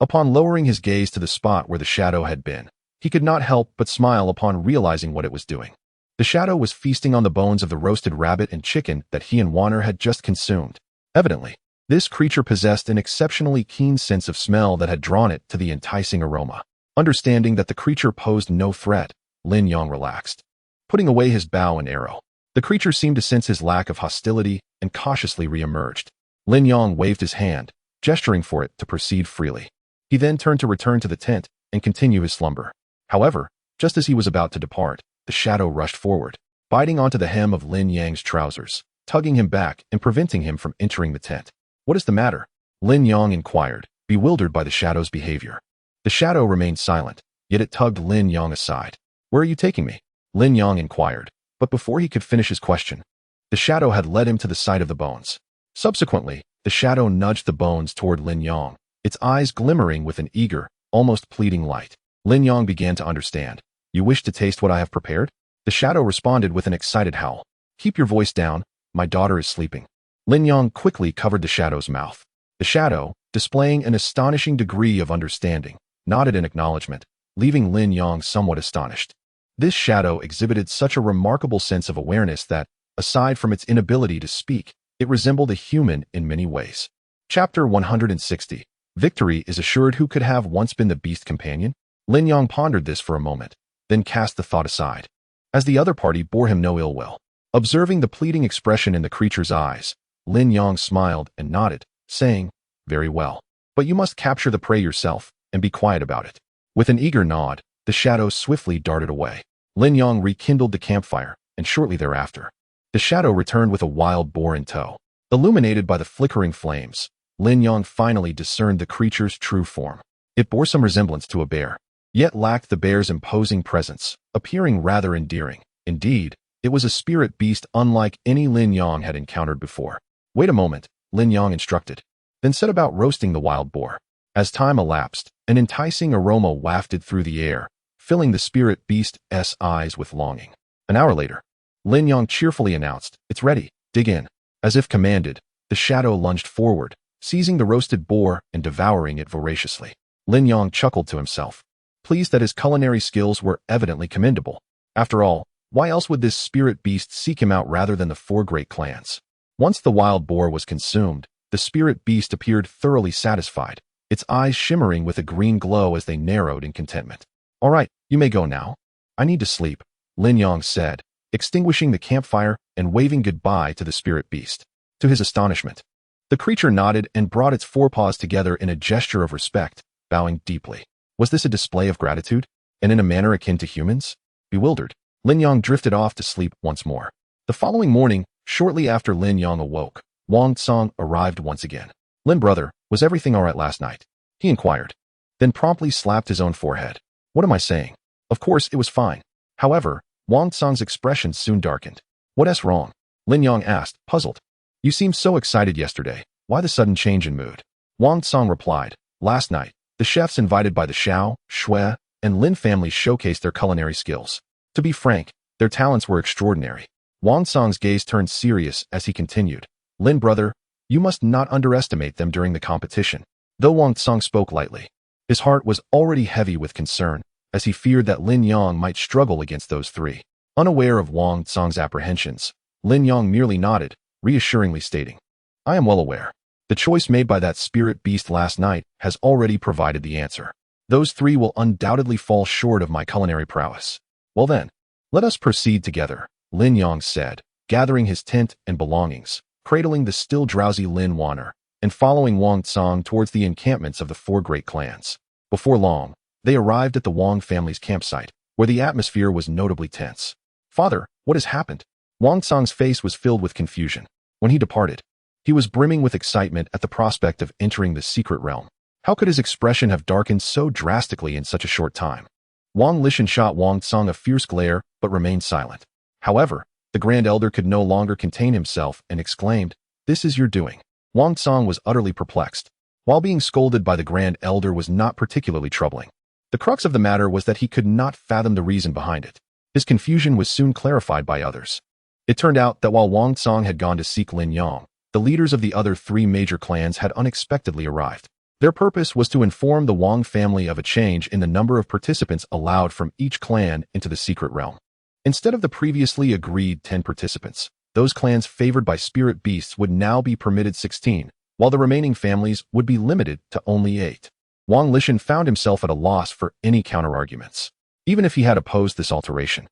Upon lowering his gaze to the spot where the shadow had been, he could not help but smile upon realizing what it was doing. The shadow was feasting on the bones of the roasted rabbit and chicken that he and Wan'er had just consumed. Evidently, this creature possessed an exceptionally keen sense of smell that had drawn it to the enticing aroma. Understanding that the creature posed no threat, Lin Yang relaxed, putting away his bow and arrow. The creature seemed to sense his lack of hostility and cautiously re-emerged. Lin Yang waved his hand, gesturing for it to proceed freely. He then turned to return to the tent and continue his slumber. However, just as he was about to depart, the shadow rushed forward, biting onto the hem of Lin Yang's trousers, tugging him back and preventing him from entering the tent. "What is the matter?" Lin Yang inquired, bewildered by the shadow's behavior. The shadow remained silent, yet it tugged Lin Yang aside. "Where are you taking me?" Lin Yang inquired, but before he could finish his question, the shadow had led him to the site of the bones. Subsequently, the shadow nudged the bones toward Lin Yang, its eyes glimmering with an eager, almost pleading light. Lin Yang began to understand. You wish to taste what I have prepared? The shadow responded with an excited howl. Keep your voice down, my daughter is sleeping. Lin Yang quickly covered the shadow's mouth. The shadow, displaying an astonishing degree of understanding, nodded in acknowledgement, leaving Lin Yang somewhat astonished. This shadow exhibited such a remarkable sense of awareness that, aside from its inability to speak, it resembled a human in many ways. Chapter 160. Victory is assured. Who could have once been the beast companion? Lin Yang pondered this for a moment, then cast the thought aside, as the other party bore him no ill will. Observing the pleading expression in the creature's eyes, Lin Yang smiled and nodded, saying, very well. But you must capture the prey yourself, and be quiet about it. With an eager nod, the shadow swiftly darted away. Lin Yang rekindled the campfire, and shortly thereafter, the shadow returned with a wild boar in tow. Illuminated by the flickering flames, Lin Yang finally discerned the creature's true form. It bore some resemblance to a bear, yet lacked the bear's imposing presence, appearing rather endearing. Indeed, it was a spirit beast unlike any Lin Yang had encountered before. Wait a moment, Lin Yang instructed, then set about roasting the wild boar. As time elapsed, an enticing aroma wafted through the air, filling the spirit beast's eyes with longing. An hour later, Lin Yang cheerfully announced, it's ready, dig in. As if commanded, the shadow lunged forward, seizing the roasted boar and devouring it voraciously. Lin Yang chuckled to himself, pleased that his culinary skills were evidently commendable. After all, why else would this spirit beast seek him out rather than the 4 great clans? Once the wild boar was consumed, the spirit beast appeared thoroughly satisfied, its eyes shimmering with a green glow as they narrowed in contentment. All right, you may go now. I need to sleep, Lin Yang said, extinguishing the campfire and waving goodbye to the spirit beast. To his astonishment, the creature nodded and brought its forepaws together in a gesture of respect, bowing deeply. Was this a display of gratitude, and in a manner akin to humans? Bewildered, Lin Yang drifted off to sleep once more. The following morning, shortly after Lin Yang awoke, Wang Tsang arrived once again. Lin brother, was everything all right last night? He inquired, then promptly slapped his own forehead. What am I saying? Of course it was fine. However, Wang Tsang's expression soon darkened. What's wrong? Lin Yang asked, puzzled. You seemed so excited yesterday. Why the sudden change in mood? Wang Tsang replied, last night, the chefs invited by the Xiao, Shui, and Lin families showcased their culinary skills. To be frank, their talents were extraordinary. Wang Tsang's gaze turned serious as he continued, Lin brother, you must not underestimate them during the competition. Though Wang Tsang spoke lightly, his heart was already heavy with concern, as he feared that Lin Yang might struggle against those 3. Unaware of Wang Tsang's apprehensions, Lin Yang merely nodded, reassuringly stating, I am well aware. The choice made by that spirit beast last night has already provided the answer. Those 3 will undoubtedly fall short of my culinary prowess. Well then, let us proceed together, Lin Yang said, gathering his tent and belongings, cradling the still drowsy Lin Wan'er, and following Wang Tsang towards the encampments of the 4 great clans. Before long, they arrived at the Wang family's campsite, where the atmosphere was notably tense. Father, what has happened? Wang Tsang's face was filled with confusion. When he departed, he was brimming with excitement at the prospect of entering the secret realm. How could his expression have darkened so drastically in such a short time? Wang Lishan shot Wang Tsang a fierce glare, but remained silent. However, the Grand Elder could no longer contain himself and exclaimed, this is your doing. Wang Tsang was utterly perplexed. While being scolded by the Grand Elder was not particularly troubling, the crux of the matter was that he could not fathom the reason behind it. His confusion was soon clarified by others. It turned out that while Wang Tsang had gone to seek Lin Yang, the leaders of the other 3 major clans had unexpectedly arrived. Their purpose was to inform the Wang family of a change in the number of participants allowed from each clan into the secret realm. Instead of the previously agreed 10 participants, those clans favored by spirit beasts would now be permitted 16, while the remaining families would be limited to only 8. Wang Lishan found himself at a loss for any counterarguments, even if he had opposed this alteration.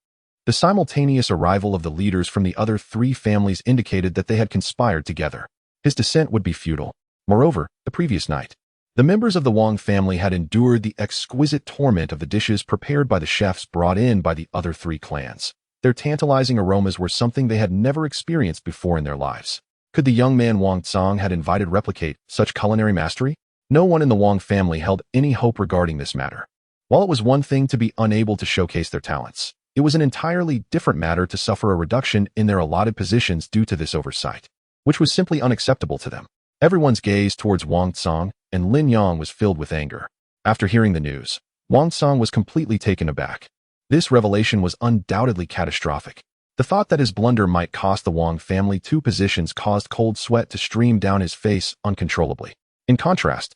The simultaneous arrival of the leaders from the other 3 families indicated that they had conspired together. His dissent would be futile. Moreover, the previous night, the members of the Wang family had endured the exquisite torment of the dishes prepared by the chefs brought in by the other 3 clans. Their tantalizing aromas were something they had never experienced before in their lives. Could the young man Wang Tsang had invited replicate such culinary mastery? No one in the Wang family held any hope regarding this matter. While it was one thing to be unable to showcase their talents, it was an entirely different matter to suffer a reduction in their allotted positions due to this oversight, which was simply unacceptable to them. Everyone's gaze towards Wang Tsang, and Lin Yang was filled with anger. After hearing the news, Wang Song was completely taken aback. This revelation was undoubtedly catastrophic. The thought that his blunder might cost the Wang family 2 positions caused cold sweat to stream down his face uncontrollably. In contrast,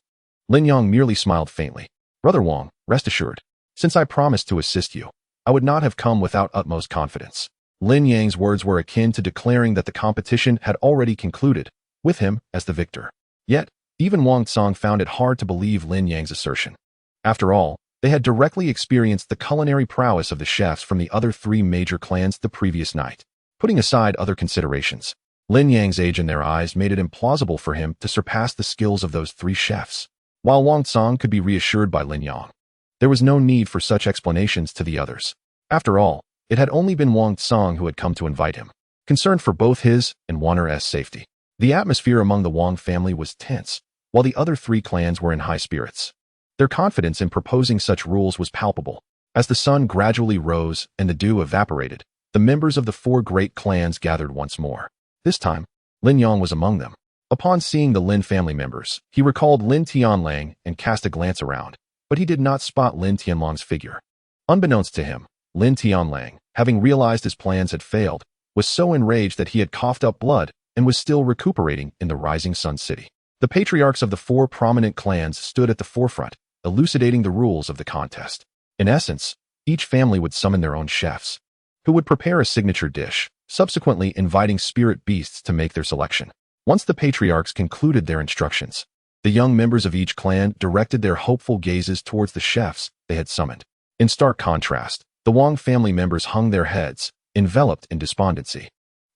Lin Yang merely smiled faintly. "Brother Wang, rest assured, since I promised to assist you, I would not have come without utmost confidence." Lin Yang's words were akin to declaring that the competition had already concluded, with him as the victor. Yet, even Wang Song found it hard to believe Lin Yang's assertion. After all, they had directly experienced the culinary prowess of the chefs from the other 3 major clans the previous night. Putting aside other considerations, Lin Yang's age in their eyes made it implausible for him to surpass the skills of those 3 chefs. While Wang Song could be reassured by Lin Yang, there was no need for such explanations to the others. After all, it had only been Wang Song who had come to invite him, concerned for both his and Wan'er's safety. The atmosphere among the Wang family was tense, while the other 3 clans were in high spirits. Their confidence in proposing such rules was palpable. As the sun gradually rose and the dew evaporated, the members of the 4 great clans gathered once more. This time, Lin Yang was among them. Upon seeing the Lin family members, he recalled Lin Tianlang and cast a glance around, but he did not spot Lin Tianlang's figure. Unbeknownst to him, Lin Tianlang, having realized his plans had failed, was so enraged that he had coughed up blood and was still recuperating in the Rising Sun City. The patriarchs of the 4 prominent clans stood at the forefront, elucidating the rules of the contest. In essence, each family would summon their own chefs, who would prepare a signature dish, subsequently inviting spirit beasts to make their selection. Once the patriarchs concluded their instructions, the young members of each clan directed their hopeful gazes towards the chefs they had summoned. In stark contrast, the Wang family members hung their heads, enveloped in despondency.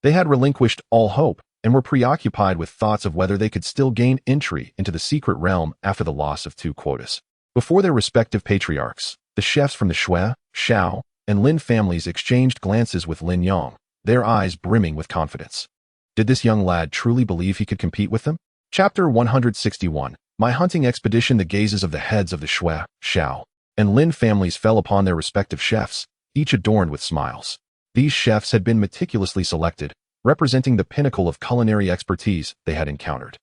They had relinquished all hope and were preoccupied with thoughts of whether they could still gain entry into the secret realm after the loss of 2 quotas. Before their respective patriarchs, the chefs from the Shui, Shao, and Lin families exchanged glances with Lin Yang, their eyes brimming with confidence. Did this young lad truly believe he could compete with them? Chapter 161. My hunting expedition. The gazes of the heads of the Shui, Shao, and Lin families fell upon their respective chefs, each adorned with smiles. These chefs had been meticulously selected, representing the pinnacle of culinary expertise they had encountered.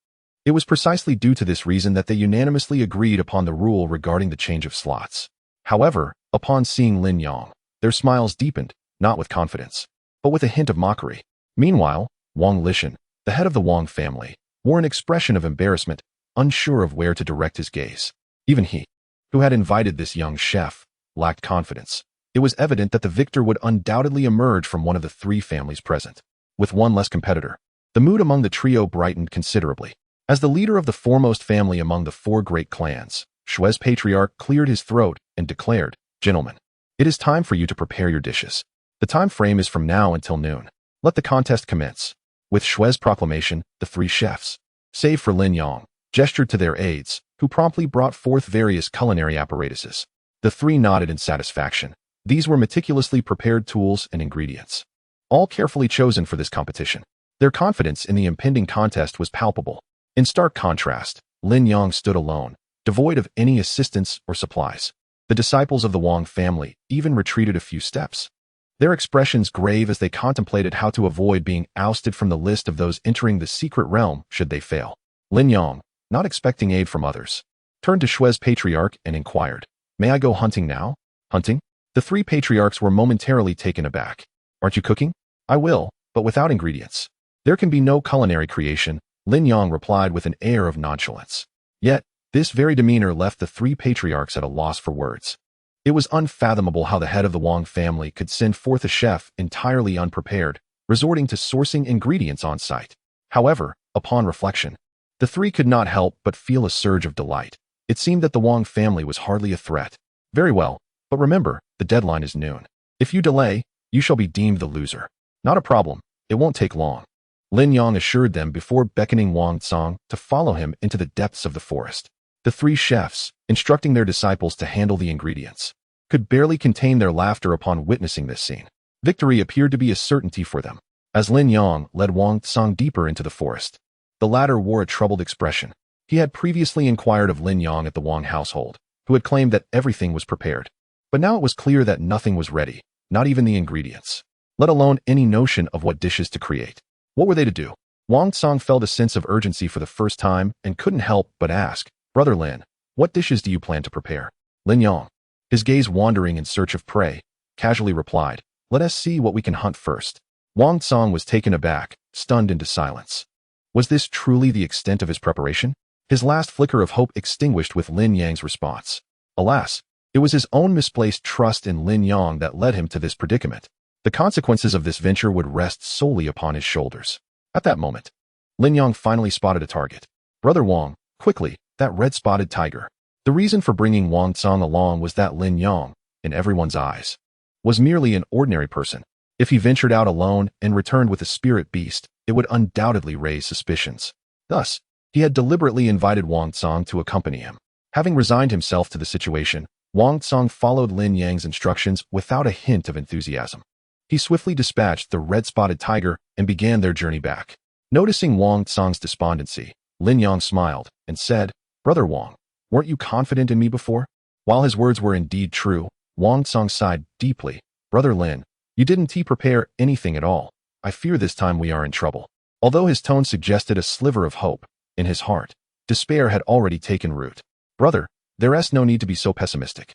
It was precisely due to this reason that they unanimously agreed upon the rule regarding the change of slots. However, upon seeing Lin Yang, their smiles deepened, not with confidence, but with a hint of mockery. Meanwhile, Wang Lishan, the head of the Wang family, wore an expression of embarrassment, unsure of where to direct his gaze. Even he, who had invited this young chef, lacked confidence. It was evident that the victor would undoubtedly emerge from one of the 3 families present. With one less competitor, the mood among the trio brightened considerably. As the leader of the foremost family among the 4 great clans, Shui's patriarch cleared his throat and declared, "Gentlemen, it is time for you to prepare your dishes. The time frame is from now until noon. Let the contest commence." With Shui's proclamation, the 3 chefs, save for Lin Yang, gestured to their aides, who promptly brought forth various culinary apparatuses. The 3 nodded in satisfaction. These were meticulously prepared tools and ingredients, all carefully chosen for this competition. Their confidence in the impending contest was palpable. In stark contrast, Lin Yang stood alone, devoid of any assistance or supplies. The disciples of the Wang family even retreated a few steps, their expressions grave as they contemplated how to avoid being ousted from the list of those entering the secret realm should they fail. Lin Yang, not expecting aid from others, turned to Shui's patriarch and inquired, "May I go hunting now?" "Hunting?" The 3 patriarchs were momentarily taken aback. "Aren't you cooking?" "I will, but without ingredients. There can be no culinary creation," Lin Yang replied with an air of nonchalance. Yet, this very demeanor left the 3 patriarchs at a loss for words. It was unfathomable how the head of the Wang family could send forth a chef entirely unprepared, resorting to sourcing ingredients on site. However, upon reflection, the 3 could not help but feel a surge of delight. It seemed that the Wang family was hardly a threat. "Very well, but remember, the deadline is noon. If you delay, you shall be deemed the loser." "Not a problem, it won't take long," Lin Yang assured them before beckoning Wang Song to follow him into the depths of the forest. The 3 chefs, instructing their disciples to handle the ingredients, could barely contain their laughter upon witnessing this scene. Victory appeared to be a certainty for them. As Lin Yang led Wang Song deeper into the forest, the latter wore a troubled expression. He had previously inquired of Lin Yang at the Wang household, who had claimed that everything was prepared. But now it was clear that nothing was ready, not even the ingredients, let alone any notion of what dishes to create. What were they to do? Wang Song felt a sense of urgency for the first time and couldn't help but ask, Brother Lin, what dishes do you plan to prepare? Lin Yang, his gaze wandering in search of prey, casually replied, let us see what we can hunt first. Wang Tsang was taken aback, stunned into silence. Was this truly the extent of his preparation? His last flicker of hope extinguished with Lin Yang's response. Alas, it was his own misplaced trust in Lin Yang that led him to this predicament. The consequences of this venture would rest solely upon his shoulders. At that moment, Lin Yang finally spotted a target. Brother Wang, quickly, that red-spotted tiger. The reason for bringing Wang Tsang along was that Lin Yang, in everyone's eyes, was merely an ordinary person. If he ventured out alone and returned with a spirit beast, it would undoubtedly raise suspicions. Thus, he had deliberately invited Wang Tsang to accompany him. Having resigned himself to the situation, Wang Tsang followed Lin Yang's instructions without a hint of enthusiasm. He swiftly dispatched the red-spotted tiger and began their journey back. Noticing Wang Tsang's despondency, Lin Yang smiled and said, Brother Wang, weren't you confident in me before? While his words were indeed true, Wang Tsang sighed deeply. Brother Lin, you didn't prepare anything at all. I fear this time we are in trouble. Although his tone suggested a sliver of hope, in his heart, despair had already taken root. Brother, there's no need to be so pessimistic.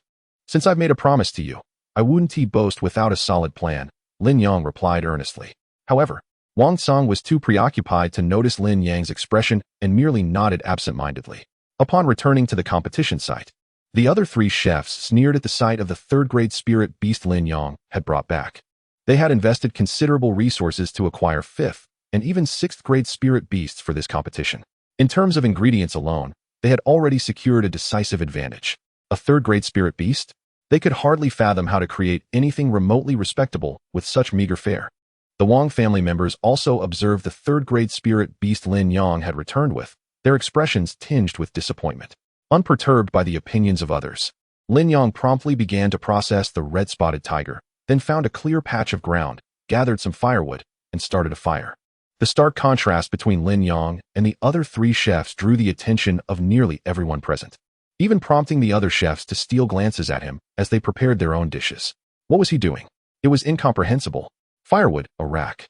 Since I've made a promise to you, I wouldn't boast without a solid plan, Lin Yang replied earnestly. However, Wang Tsang was too preoccupied to notice Lin Yang's expression and merely nodded absent-mindedly. Upon returning to the competition site, the other three chefs sneered at the sight of the third-grade spirit beast Lin Yang had brought back. They had invested considerable resources to acquire fifth and even sixth-grade spirit beasts for this competition. In terms of ingredients alone, they had already secured a decisive advantage. A third-grade spirit beast? They could hardly fathom how to create anything remotely respectable with such meager fare. The Wang family members also observed the third-grade spirit beast Lin Yang had returned with, their expressions tinged with disappointment. Unperturbed by the opinions of others, Lin Yang promptly began to process the red-spotted tiger, then found a clear patch of ground, gathered some firewood, and started a fire. The stark contrast between Lin Yang and the other three chefs drew the attention of nearly everyone present, even prompting the other chefs to steal glances at him as they prepared their own dishes. What was he doing? It was incomprehensible. Firewood, a rack.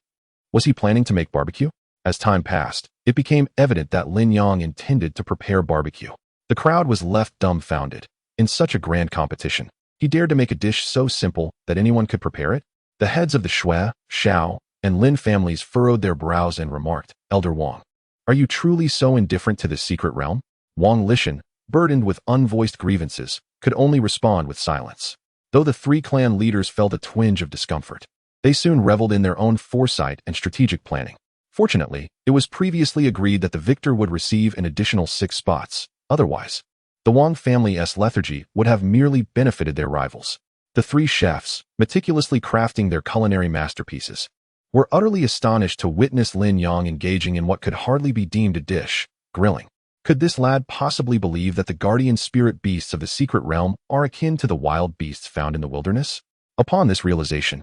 Was he planning to make barbecue? As time passed, it became evident that Lin Yang intended to prepare barbecue. The crowd was left dumbfounded. In such a grand competition, he dared to make a dish so simple that anyone could prepare it? The heads of the Shui, Shao, and Lin families furrowed their brows and remarked, Elder Wang, are you truly so indifferent to this secret realm? Wang Lishan, burdened with unvoiced grievances, could only respond with silence. Though the three clan leaders felt a twinge of discomfort, they soon reveled in their own foresight and strategic planning. Fortunately, it was previously agreed that the victor would receive an additional 6 spots. Otherwise, the Wang family's lethargy would have merely benefited their rivals. The three chefs, meticulously crafting their culinary masterpieces, were utterly astonished to witness Lin Yang engaging in what could hardly be deemed a dish, grilling. Could this lad possibly believe that the guardian spirit beasts of the secret realm are akin to the wild beasts found in the wilderness? Upon this realization,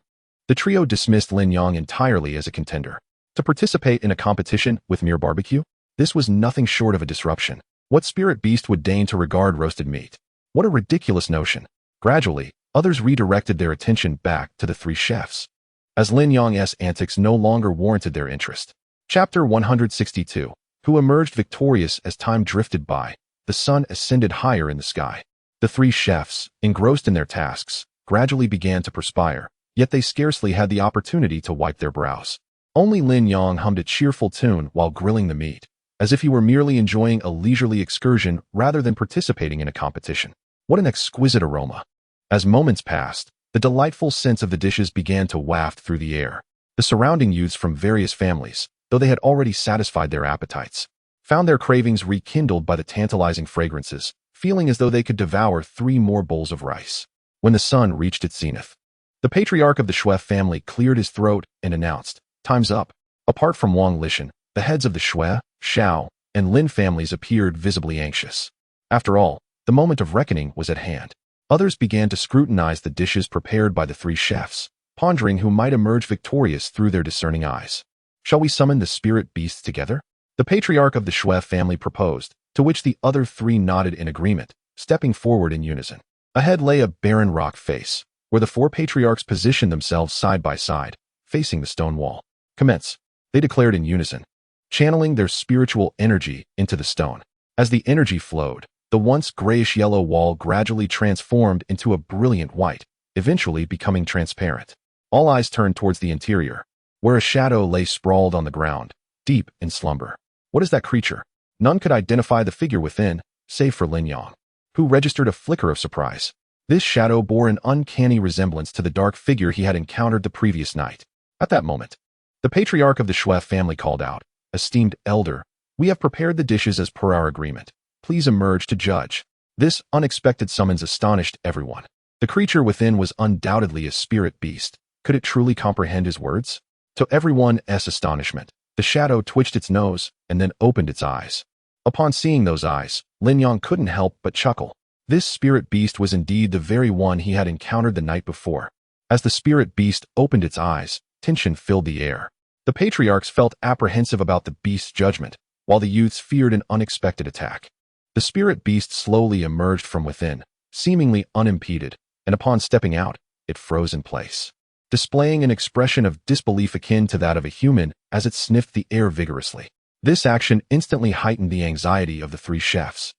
the trio dismissed Lin Yang entirely as a contender. To participate in a competition with mere barbecue? This was nothing short of a disruption. What spirit beast would deign to regard roasted meat? What a ridiculous notion. Gradually, others redirected their attention back to the three chefs, as Lin Yang's antics no longer warranted their interest. Chapter 162. Who emerged victorious as time drifted by, the sun ascended higher in the sky. The three chefs, engrossed in their tasks, gradually began to perspire, yet they scarcely had the opportunity to wipe their brows. Only Lin Yang hummed a cheerful tune while grilling the meat, as if he were merely enjoying a leisurely excursion rather than participating in a competition. What an exquisite aroma! As moments passed, the delightful scents of the dishes began to waft through the air. The surrounding youths from various families, though they had already satisfied their appetites, found their cravings rekindled by the tantalizing fragrances, feeling as though they could devour 3 more bowls of rice. When the sun reached its zenith, the patriarch of the Shui family cleared his throat and announced, "Time's up." Apart from Wang Lishan, the heads of the Shui, Shao, and Lin families appeared visibly anxious. After all, the moment of reckoning was at hand. Others began to scrutinize the dishes prepared by the three chefs, pondering who might emerge victorious through their discerning eyes. "Shall we summon the spirit beasts together?" The patriarch of the Shui family proposed, to which the other 3 nodded in agreement, stepping forward in unison. Ahead lay a barren rock face, where the 4 patriarchs positioned themselves side by side, facing the stone wall. "Commence," they declared in unison, channeling their spiritual energy into the stone. As the energy flowed, The once grayish-yellow wall gradually transformed into a brilliant white, eventually becoming transparent. All eyes turned towards the interior, where a shadow lay sprawled on the ground, deep in slumber. What is that creature? None could identify the figure within, save for Lin Yang, who registered a flicker of surprise. This shadow bore an uncanny resemblance to the dark figure he had encountered the previous night. At that moment, the patriarch of the Shui family called out, "Esteemed elder, we have prepared the dishes as per our agreement. Please emerge to judge." This unexpected summons astonished everyone. The creature within was undoubtedly a spirit beast. Could it truly comprehend his words? To everyone's astonishment, the shadow twitched its nose and then opened its eyes. Upon seeing those eyes, Lin Yang couldn't help but chuckle. This spirit beast was indeed the very one he had encountered the night before. As the spirit beast opened its eyes, tension filled the air. The patriarchs felt apprehensive about the beast's judgment, while the youths feared an unexpected attack. The spirit beast slowly emerged from within, seemingly unimpeded, and upon stepping out, it froze in place, displaying an expression of disbelief akin to that of a human as it sniffed the air vigorously. This action instantly heightened the anxiety of the three chefs.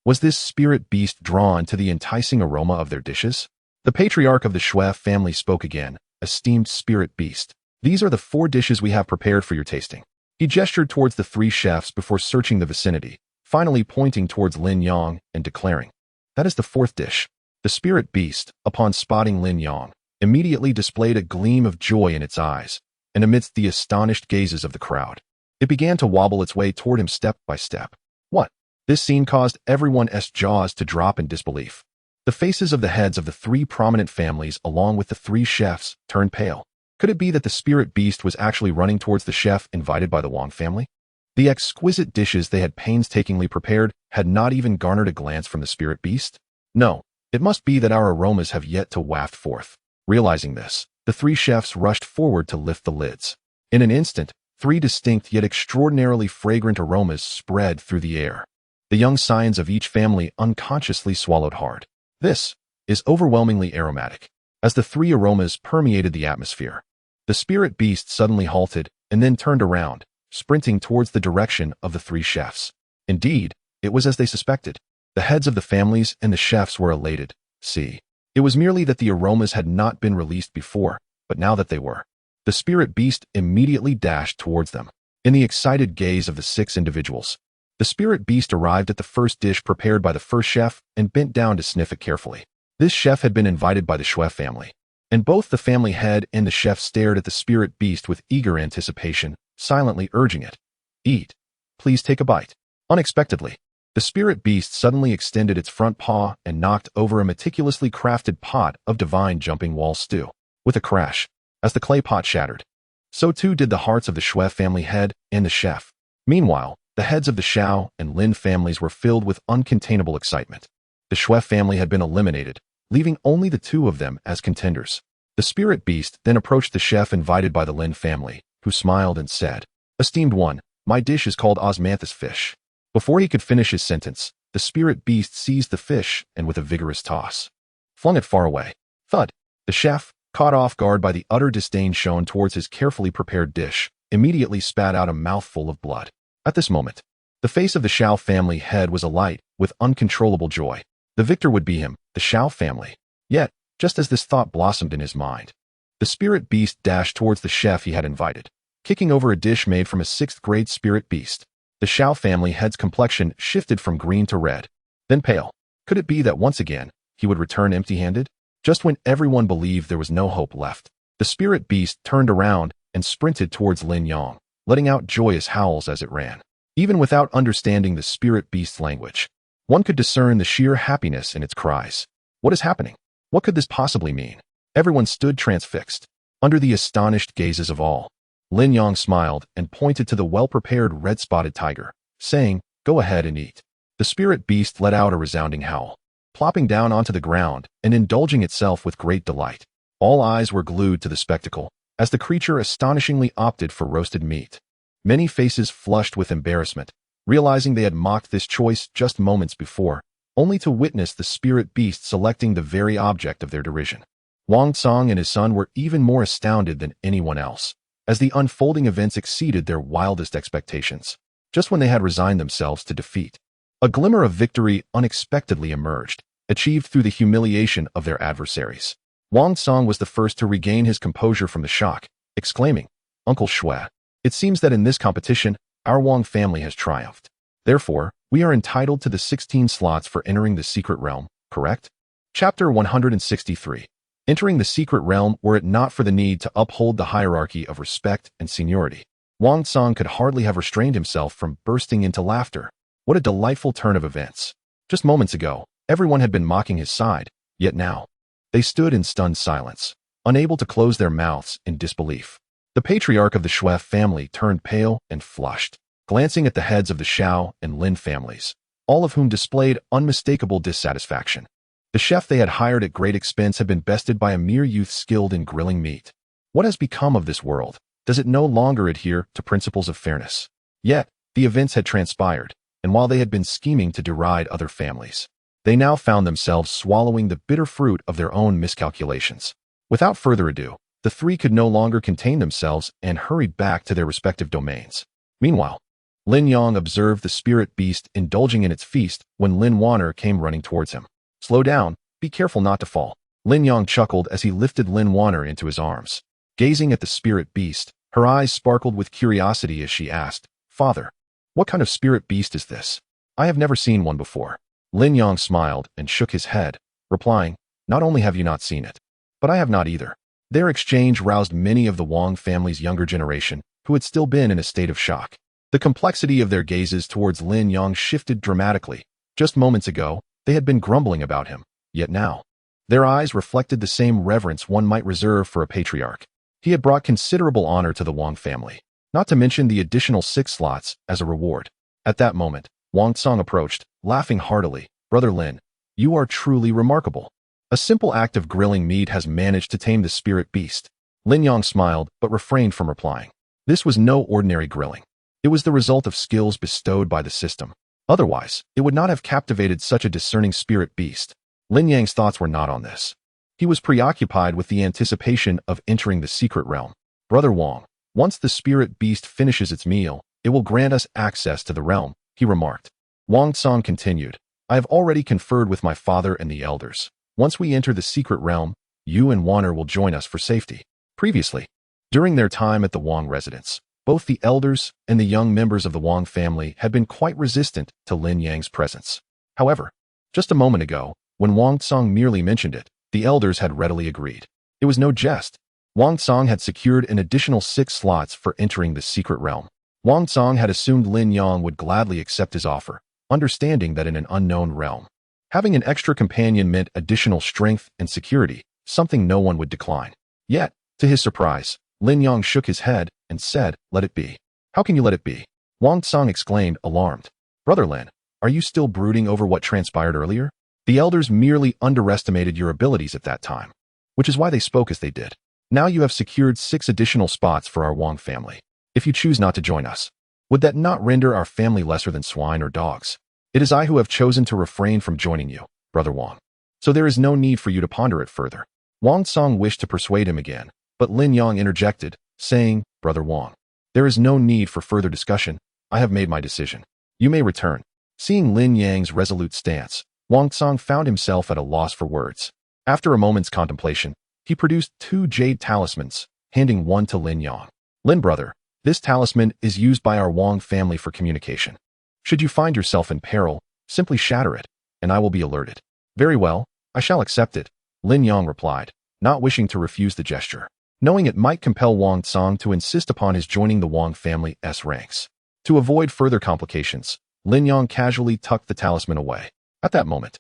Was this spirit beast drawn to the enticing aroma of their dishes? The patriarch of the Shui family spoke again, "Esteemed spirit beast, these are the 4 dishes we have prepared for your tasting." He gestured towards the 3 chefs before searching the vicinity, finally pointing towards Lin Yang and declaring, "That is the 4th dish." The spirit beast, upon spotting Lin Yang, immediately displayed a gleam of joy in its eyes, and amidst the astonished gazes of the crowd, it began to wobble its way toward him step by step. What? This scene caused everyone's jaws to drop in disbelief. The faces of the heads of the 3 prominent families along with the 3 chefs turned pale. Could it be that the spirit beast was actually running towards the chef invited by the Wang family? The exquisite dishes they had painstakingly prepared had not even garnered a glance from the spirit beast? No, it must be that our aromas have yet to waft forth. Realizing this, the 3 chefs rushed forward to lift the lids. In an instant, 3 distinct yet extraordinarily fragrant aromas spread through the air. The young scions of each family unconsciously swallowed hard. This is overwhelmingly aromatic. As the 3 aromas permeated the atmosphere, the spirit beast suddenly halted and then turned around, sprinting towards the direction of the 3 chefs. Indeed, it was as they suspected. The heads of the families and the chefs were elated. See, it was merely that the aromas had not been released before, but now that they were, the spirit beast immediately dashed towards them. In the excited gaze of the 6 individuals, the spirit beast arrived at the first dish prepared by the first chef and bent down to sniff it carefully. This chef had been invited by the Shui family, and both the family head and the chef stared at the spirit beast with eager anticipation, silently urging it. "Eat. Please take a bite." Unexpectedly, the spirit beast suddenly extended its front paw and knocked over a meticulously crafted pot of divine jumping wall stew. With a crash, as the clay pot shattered, so too did the hearts of the Shui family head and the chef. Meanwhile, the heads of the Shao and Lin families were filled with uncontainable excitement. The Shui family had been eliminated, leaving only the 2 of them as contenders. The spirit beast then approached the chef invited by the Lin family, who smiled and said, "Esteemed one, my dish is called osmanthus fish." Before he could finish his sentence, the spirit beast seized the fish and with a vigorous toss, flung it far away. Thud! The chef, caught off guard by the utter disdain shown towards his carefully prepared dish, immediately spat out a mouthful of blood. At this moment, the face of the Shao family head was alight with uncontrollable joy. The victor would be him, the Shao family. Yet, just as this thought blossomed in his mind, the spirit beast dashed towards the chef he had invited, kicking over a dish made from a 6th-grade spirit beast. The Shao family head's complexion shifted from green to red, then pale. Could it be that once again, he would return empty-handed? Just when everyone believed there was no hope left, the spirit beast turned around and sprinted towards Lin Yang, letting out joyous howls as it ran. Even without understanding the spirit beast's language, one could discern the sheer happiness in its cries. What is happening? What could this possibly mean? Everyone stood transfixed, under the astonished gazes of all. Lin Yang smiled and pointed to the well-prepared red-spotted tiger, saying, "Go ahead and eat." The spirit beast let out a resounding howl, plopping down onto the ground and indulging itself with great delight. All eyes were glued to the spectacle, as the creature astonishingly opted for roasted meat. Many faces flushed with embarrassment, realizing they had mocked this choice just moments before, only to witness the spirit beast selecting the very object of their derision. Wang Tsong and his son were even more astounded than anyone else, as the unfolding events exceeded their wildest expectations. Just when they had resigned themselves to defeat, A glimmer of victory unexpectedly emerged, achieved through the humiliation of their adversaries. Wang Song was the first to regain his composure from the shock, exclaiming, "Uncle Shui, it seems that in this competition, our Wang family has triumphed. Therefore, we are entitled to the 16 slots for entering the secret realm, correct?" Chapter 163. Entering the secret realm were it not for the need to uphold the hierarchy of respect and seniority. Wang Song could hardly have restrained himself from bursting into laughter. What a delightful turn of events. Just moments ago, everyone had been mocking his side, yet now, they stood in stunned silence, unable to close their mouths in disbelief. The patriarch of the Shui family turned pale and flushed, glancing at the heads of the Shao and Lin families, all of whom displayed unmistakable dissatisfaction. The chef they had hired at great expense had been bested by a mere youth skilled in grilling meat. What has become of this world? Does it no longer adhere to principles of fairness? Yet, the events had transpired, and while they had been scheming to deride other families, they now found themselves swallowing the bitter fruit of their own miscalculations. Without further ado, the three could no longer contain themselves and hurried back to their respective domains. Meanwhile, Lin Yang observed the spirit beast indulging in its feast when Lin Wan'er came running towards him. "Slow down, be careful not to fall." Lin Yang chuckled as he lifted Lin Wan'er into his arms. Gazing at the spirit beast, her eyes sparkled with curiosity as she asked, "Father, what kind of spirit beast is this? I have never seen one before." Lin Yang smiled and shook his head, replying, "Not only have you not seen it, but I have not either." Their exchange roused many of the Wang family's younger generation, who had still been in a state of shock. The complexity of their gazes towards Lin Yang shifted dramatically. Just moments ago, they had been grumbling about him, yet now, their eyes reflected the same reverence one might reserve for a patriarch. He had brought considerable honor to the Wang family, not to mention the additional 6 slots as a reward. At that moment, Wang Song approached, laughing heartily. "Brother Lin, you are truly remarkable. A simple act of grilling meat has managed to tame the spirit beast." Lin Yang smiled but refrained from replying. This was no ordinary grilling. It was the result of skills bestowed by the system. Otherwise, it would not have captivated such a discerning spirit beast. Lin Yang's thoughts were not on this. He was preoccupied with the anticipation of entering the secret realm. "Brother Wang, once the spirit beast finishes its meal, it will grant us access to the realm," he remarked. Wang Song continued, "I have already conferred with my father and the elders. Once we enter the secret realm, you and Wan'er will join us for safety." Previously, during their time at the Wang residence, both the elders and the young members of the Wang family had been quite resistant to Lin Yang's presence. However, just a moment ago, when Wang Song merely mentioned it, the elders had readily agreed. It was no jest. Wang Song had secured an additional 6 slots for entering the secret realm. Wang Song had assumed Lin Yang would gladly accept his offer, understanding that in an unknown realm, having an extra companion meant additional strength and security, something no one would decline. Yet, to his surprise, Lin Yang shook his head and said, "Let it be." "How can you let it be?" Wang Song exclaimed, alarmed. "Brother Lin, are you still brooding over what transpired earlier? The elders merely underestimated your abilities at that time, which is why they spoke as they did. Now you have secured 6 additional spots for our Wang family. If you choose not to join us, would that not render our family lesser than swine or dogs? It is I who have chosen to refrain from joining you, Brother Wang. So there is no need for you to ponder it further." Wang Song wished to persuade him again, but Lin Yang interjected, saying, "Brother Wang, there is no need for further discussion. I have made my decision. You may return." Seeing Lin Yang's resolute stance, Wang Song found himself at a loss for words. After a moment's contemplation, he produced 2 jade talismans, handing one to Lin Yang. "Lin brother, this talisman is used by our Wang family for communication. Should you find yourself in peril, simply shatter it, and I will be alerted." "Very well, I shall accept it," Lin Yang replied, not wishing to refuse the gesture, knowing it might compel Wang Song to insist upon his joining the Wang family's ranks. To avoid further complications, Lin Yang casually tucked the talisman away. At that moment,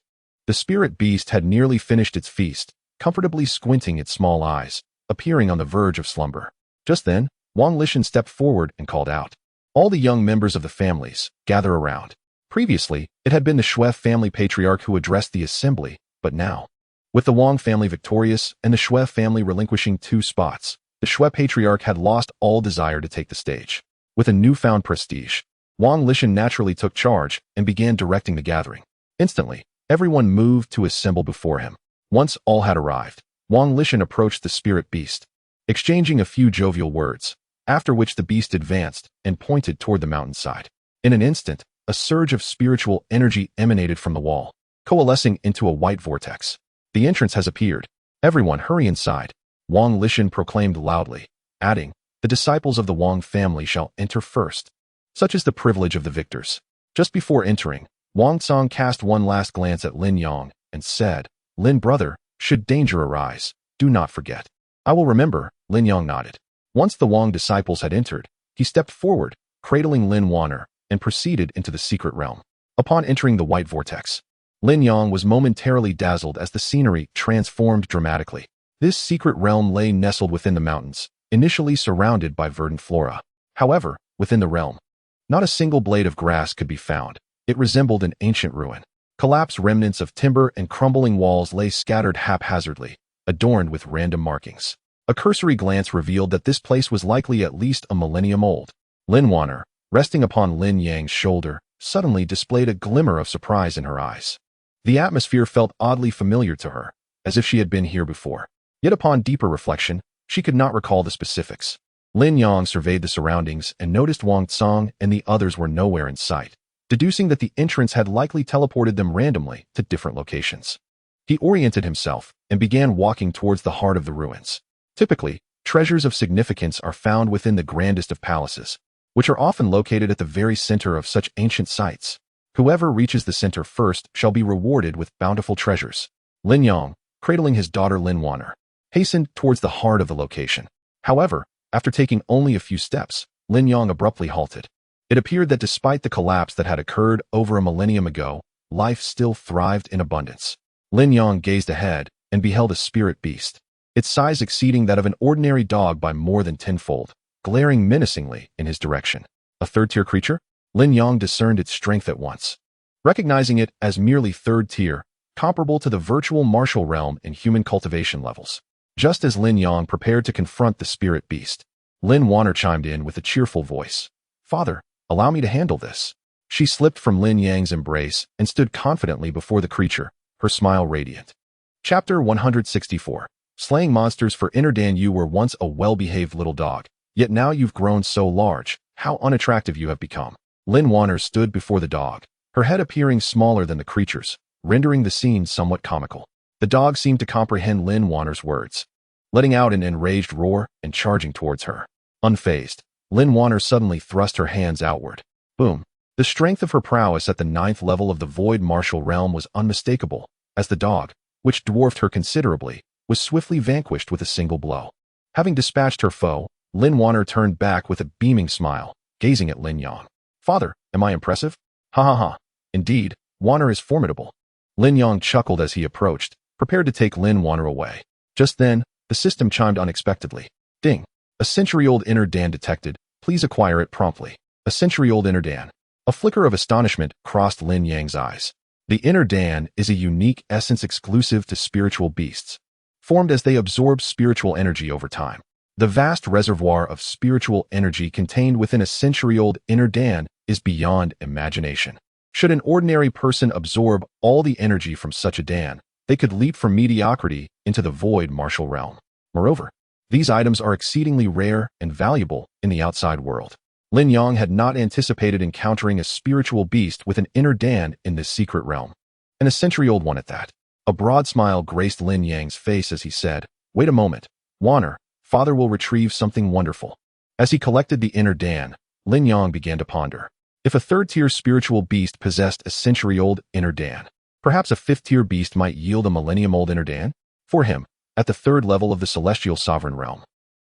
the spirit beast had nearly finished its feast, comfortably squinting its small eyes, appearing on the verge of slumber. Just then, Wang Lishan stepped forward and called out, "All the young members of the families, gather around." Previously, it had been the Shui family patriarch who addressed the assembly, but now, with the Wang family victorious and the Shui family relinquishing 2 spots, the Shui patriarch had lost all desire to take the stage. With a newfound prestige, Wang Lishan naturally took charge and began directing the gathering. Instantly, everyone moved to assemble before him. Once all had arrived, Wang Lishan approached the spirit beast, exchanging a few jovial words, after which the beast advanced and pointed toward the mountainside. In an instant, a surge of spiritual energy emanated from the wall, coalescing into a white vortex. The entrance has appeared. Everyone hurry inside, Wang Lishan proclaimed loudly, adding, the disciples of the Wang family shall enter first. Such is the privilege of the victors. Just before entering, Wang Tsang cast one last glance at Lin Yang and said, Lin brother, should danger arise, do not forget. I will remember, Lin Yang nodded. Once the Wang disciples had entered, he stepped forward, cradling Lin Wan'er, and proceeded into the secret realm. Upon entering the white vortex, Lin Yang was momentarily dazzled as the scenery transformed dramatically. This secret realm lay nestled within the mountains, initially surrounded by verdant flora. However, within the realm, not a single blade of grass could be found. It resembled an ancient ruin. Collapsed remnants of timber and crumbling walls lay scattered haphazardly, adorned with random markings. A cursory glance revealed that this place was likely at least a millennium old. Lin Wan'er, resting upon Lin Yang's shoulder, suddenly displayed a glimmer of surprise in her eyes. The atmosphere felt oddly familiar to her, as if she had been here before. Yet upon deeper reflection, she could not recall the specifics. Lin Yang surveyed the surroundings and noticed Wang Tsang and the others were nowhere in sight, deducing that the entrance had likely teleported them randomly to different locations. He oriented himself and began walking towards the heart of the ruins. Typically, treasures of significance are found within the grandest of palaces, which are often located at the very center of such ancient sites. Whoever reaches the center first shall be rewarded with bountiful treasures. Lin Yang, cradling his daughter Lin Wan'er, hastened towards the heart of the location. However, after taking only a few steps, Lin Yang abruptly halted. It appeared that despite the collapse that had occurred over a millennium ago, life still thrived in abundance. Lin Yang gazed ahead and beheld a spirit beast, its size exceeding that of an ordinary dog by more than tenfold, glaring menacingly in his direction. A third-tier creature? Lin Yang discerned its strength at once. Recognizing it as merely third-tier, comparable to the virtual martial realm in human cultivation levels. Just as Lin Yang prepared to confront the spirit beast, Lin Wan'er chimed in with a cheerful voice. Father, allow me to handle this. She slipped from Lin Yang's embrace and stood confidently before the creature, her smile radiant. Chapter 164. Slaying monsters for inner Dan. You were once a well-behaved little dog, yet now you've grown so large. How unattractive you have become. Lin Wan'er stood before the dog, her head appearing smaller than the creature's, rendering the scene somewhat comical. The dog seemed to comprehend Lin Wan'er's words, letting out an enraged roar and charging towards her. Unfazed, Lin Wan'er suddenly thrust her hands outward. Boom! The strength of her prowess at the 9th level of the void martial realm was unmistakable, as the dog, which dwarfed her considerably, was swiftly vanquished with a single blow. Having dispatched her foe, Lin Wan'er turned back with a beaming smile, gazing at Lin Yang. Father, am I impressive? Ha ha ha. Indeed, Wan'er is formidable. Lin Yang chuckled as he approached, prepared to take Lin Wan'er away. Just then, the system chimed unexpectedly. Ding! A century-old inner Dan detected. Please acquire it promptly. A century-old inner Dan. A flicker of astonishment crossed Lin Yang's eyes. The inner Dan is a unique essence exclusive to spiritual beasts, formed as they absorb spiritual energy over time. The vast reservoir of spiritual energy contained within a century-old inner Dan is beyond imagination. Should an ordinary person absorb all the energy from such a Dan, they could leap from mediocrity into the void martial realm. Moreover, these items are exceedingly rare and valuable in the outside world. Lin Yang had not anticipated encountering a spiritual beast with an inner Dan in this secret realm, and a century-old one at that. A broad smile graced Lin Yang's face as he said, Wait a moment, Wan'er, father will retrieve something wonderful. As he collected the inner Dan, Lin Yang began to ponder. If a third-tier spiritual beast possessed a century-old inner Dan, perhaps a fifth-tier beast might yield a millennium-old inner Dan? For him, at the 3rd level of the celestial sovereign realm,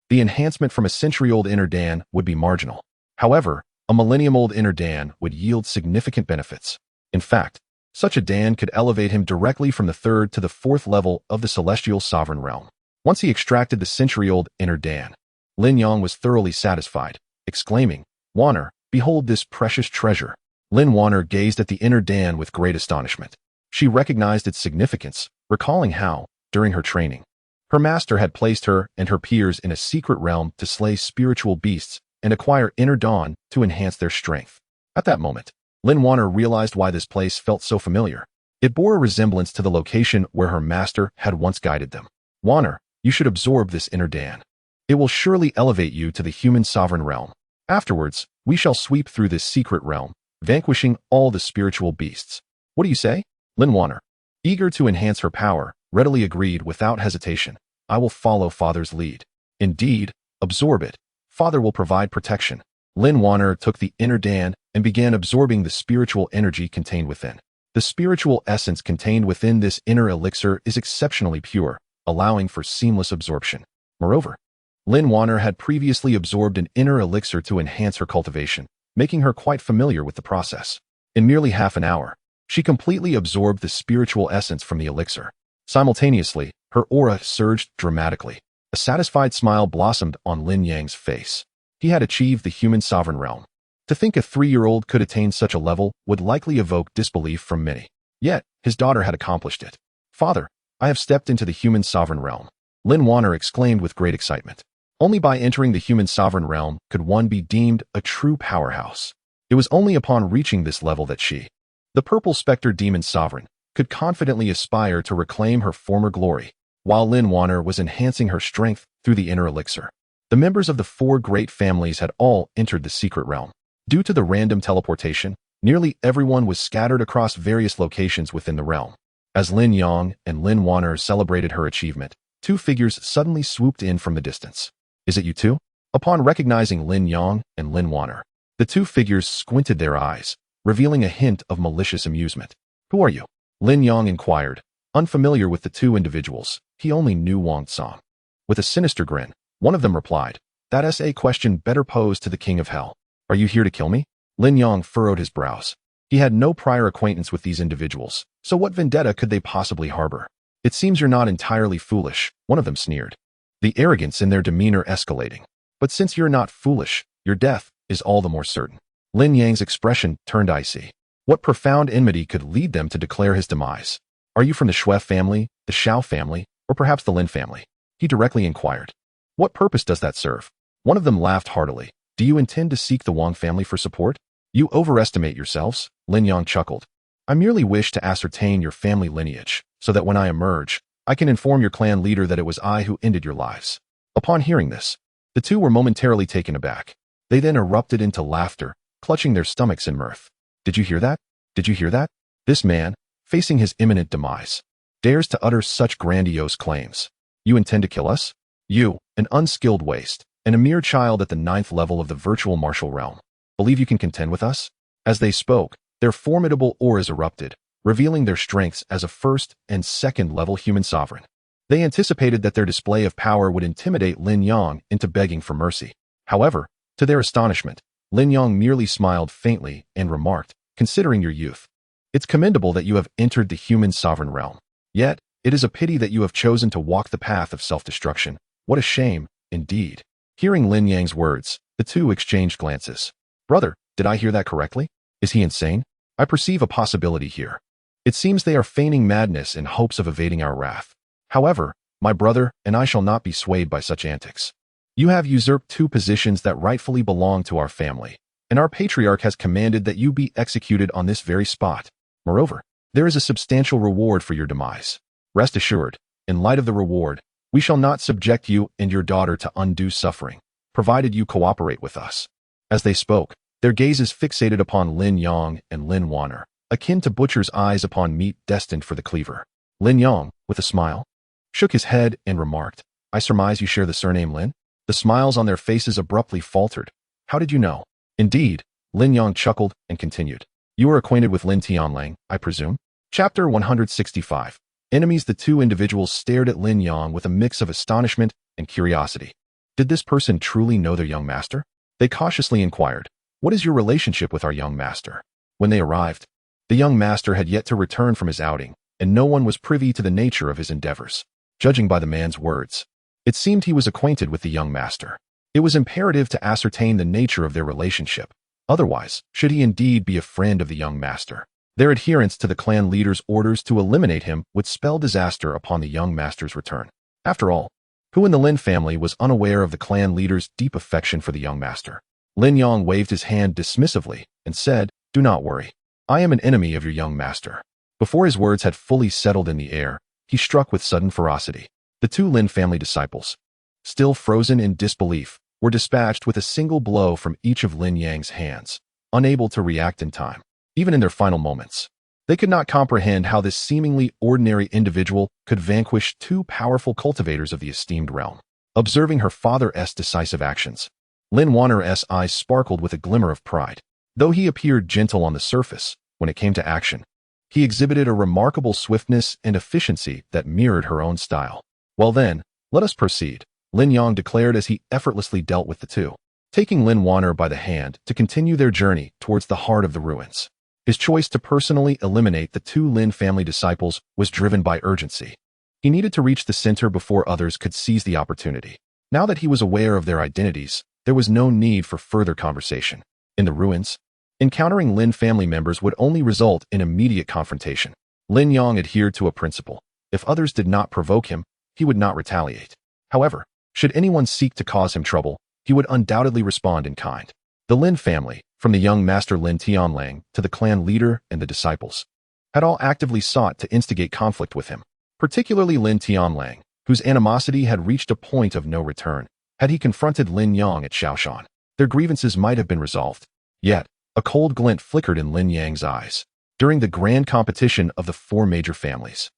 the enhancement from a century-old inner Dan would be marginal. However, a millennium-old inner Dan would yield significant benefits. In fact, such a Dan could elevate him directly from the 3rd to the 4th level of the celestial sovereign realm. Once he extracted the century-old inner Dan, Lin Yang was thoroughly satisfied, exclaiming, Wan'er, behold this precious treasure. Lin Wan'er gazed at the inner Dan with great astonishment. She recognized its significance, recalling how, during her training, her master had placed her and her peers in a secret realm to slay spiritual beasts and acquire inner dawn to enhance their strength. At that moment, Lin Wan'er realized why this place felt so familiar. It bore a resemblance to the location where her master had once guided them. Wan'er, you should absorb this inner Dan. It will surely elevate you to the human sovereign realm. Afterwards, we shall sweep through this secret realm, vanquishing all the spiritual beasts. What do you say? Lin Wan'er, eager to enhance her power, readily agreed without hesitation. I will follow Father's lead. Indeed, absorb it. Father will provide protection. Lin Wan'er took the inner Dan and began absorbing the spiritual energy contained within. The spiritual essence contained within this inner elixir is exceptionally pure, allowing for seamless absorption. Moreover, Lin Wan'er had previously absorbed an inner elixir to enhance her cultivation, making her quite familiar with the process. In merely half an hour, she completely absorbed the spiritual essence from the elixir. Simultaneously, her aura surged dramatically. A satisfied smile blossomed on Lin Yang's face. He had achieved the human sovereign realm. To think a 3-year-old could attain such a level would likely evoke disbelief from many. Yet, his daughter had accomplished it. Father, I have stepped into the human sovereign realm. Lin Wan'er exclaimed with great excitement. Only by entering the human sovereign realm could one be deemed a true powerhouse. It was only upon reaching this level that she, the purple specter demon sovereign, could confidently aspire to reclaim her former glory, while Lin Wan'er was enhancing her strength through the inner elixir. The members of the 4 great families had all entered the secret realm. Due to the random teleportation, nearly everyone was scattered across various locations within the realm. As Lin Yang and Lin Wan'er celebrated her achievement, 2 figures suddenly swooped in from the distance. Is it you two? Upon recognizing Lin Yang and Lin Wan'er, the 2 figures squinted their eyes, revealing a hint of malicious amusement. Who are you? Lin Yang inquired. Unfamiliar with the 2 individuals, he only knew Wang Song. With a sinister grin, one of them replied, That's a question better posed to the King of Hell. Are you here to kill me? Lin Yang furrowed his brows. He had no prior acquaintance with these individuals, so what vendetta could they possibly harbor? It seems you're not entirely foolish, one of them sneered, the arrogance in their demeanor escalating. But since you're not foolish, your death is all the more certain. Lin Yang's expression turned icy. What profound enmity could lead them to declare his demise? Are you from the Shui family, the Shao family, or perhaps the Lin family? He directly inquired. What purpose does that serve? One of them laughed heartily. Do you intend to seek the Wang family for support? You overestimate yourselves, Lin Yang chuckled. I merely wish to ascertain your family lineage, so that when I emerge, I can inform your clan leader that it was I who ended your lives. Upon hearing this, the 2 were momentarily taken aback. They then erupted into laughter, clutching their stomachs in mirth. Did you hear that? Did you hear that? This man, facing his imminent demise, dares to utter such grandiose claims. You intend to kill us? You, an unskilled waste, and a mere child at the 9th level of the virtual martial realm. Believe you can contend with us? As they spoke, their formidable auras erupted, revealing their strengths as a 1st and 2nd level human sovereign. They anticipated that their display of power would intimidate Lin Yang into begging for mercy. However, to their astonishment, Lin Yang merely smiled faintly and remarked, Considering your youth, it's commendable that you have entered the human sovereign realm. Yet, it is a pity that you have chosen to walk the path of self-destruction. What a shame, indeed. Hearing Lin Yang's words, the 2 exchanged glances. Brother, did I hear that correctly? Is he insane? I perceive a possibility here. It seems they are feigning madness in hopes of evading our wrath. However, my brother and I shall not be swayed by such antics. You have usurped 2 positions that rightfully belong to our family, and our patriarch has commanded that you be executed on this very spot. Moreover, there is a substantial reward for your demise. Rest assured, in light of the reward, we shall not subject you and your daughter to undue suffering, provided you cooperate with us. As they spoke, their gazes fixated upon Lin Yang and Lin Wan'er, akin to butcher's eyes upon meat destined for the cleaver. Lin Yang, with a smile, shook his head and remarked, I surmise you share the surname Lin? The smiles on their faces abruptly faltered. How did you know? Indeed, Lin Yang chuckled and continued. You are acquainted with Lin Tianlang, I presume? Chapter 165. Enemies. The 2 individuals stared at Lin Yang with a mix of astonishment and curiosity. Did this person truly know their young master? They cautiously inquired, What is your relationship with our young master? When they arrived, the young master had yet to return from his outing, and no one was privy to the nature of his endeavors. Judging by the man's words, it seemed he was acquainted with the young master. It was imperative to ascertain the nature of their relationship. Otherwise, should he indeed be a friend of the young master, their adherence to the clan leader's orders to eliminate him would spell disaster upon the young master's return. After all, who in the Lin family was unaware of the clan leader's deep affection for the young master? Lin Yang waved his hand dismissively and said, Do not worry. I am an enemy of your young master. Before his words had fully settled in the air, he struck with sudden ferocity. The 2 Lin family disciples, still frozen in disbelief, were dispatched with a single blow from each of Lin Yang's hands. unable to react in time, even in their final moments. They could not comprehend how this seemingly ordinary individual could vanquish two powerful cultivators of the esteemed realm. Observing her father's decisive actions, Lin Wan'er's eyes sparkled with a glimmer of pride. Though he appeared gentle on the surface, when it came to action, he exhibited a remarkable swiftness and efficiency that mirrored her own style. Well then, let us proceed, Lin Yang declared as he effortlessly dealt with the two, taking Lin Wan'er by the hand to continue their journey towards the heart of the ruins. His choice to personally eliminate the two Lin family disciples was driven by urgency. He needed to reach the center before others could seize the opportunity. Now that he was aware of their identities, there was no need for further conversation. In the ruins, encountering Lin family members would only result in immediate confrontation. Lin Yang adhered to a principle. If others did not provoke him, he would not retaliate. However, should anyone seek to cause him trouble, he would undoubtedly respond in kind. The Lin family, from the young master Lin Tianlang to the clan leader and the disciples, had all actively sought to instigate conflict with him, particularly Lin Tianlang, whose animosity had reached a point of no return. Had he confronted Lin Yang at Shaoshan, their grievances might have been resolved. Yet, a cold glint flickered in Lin Yang's eyes. During the grand competition of the four major families,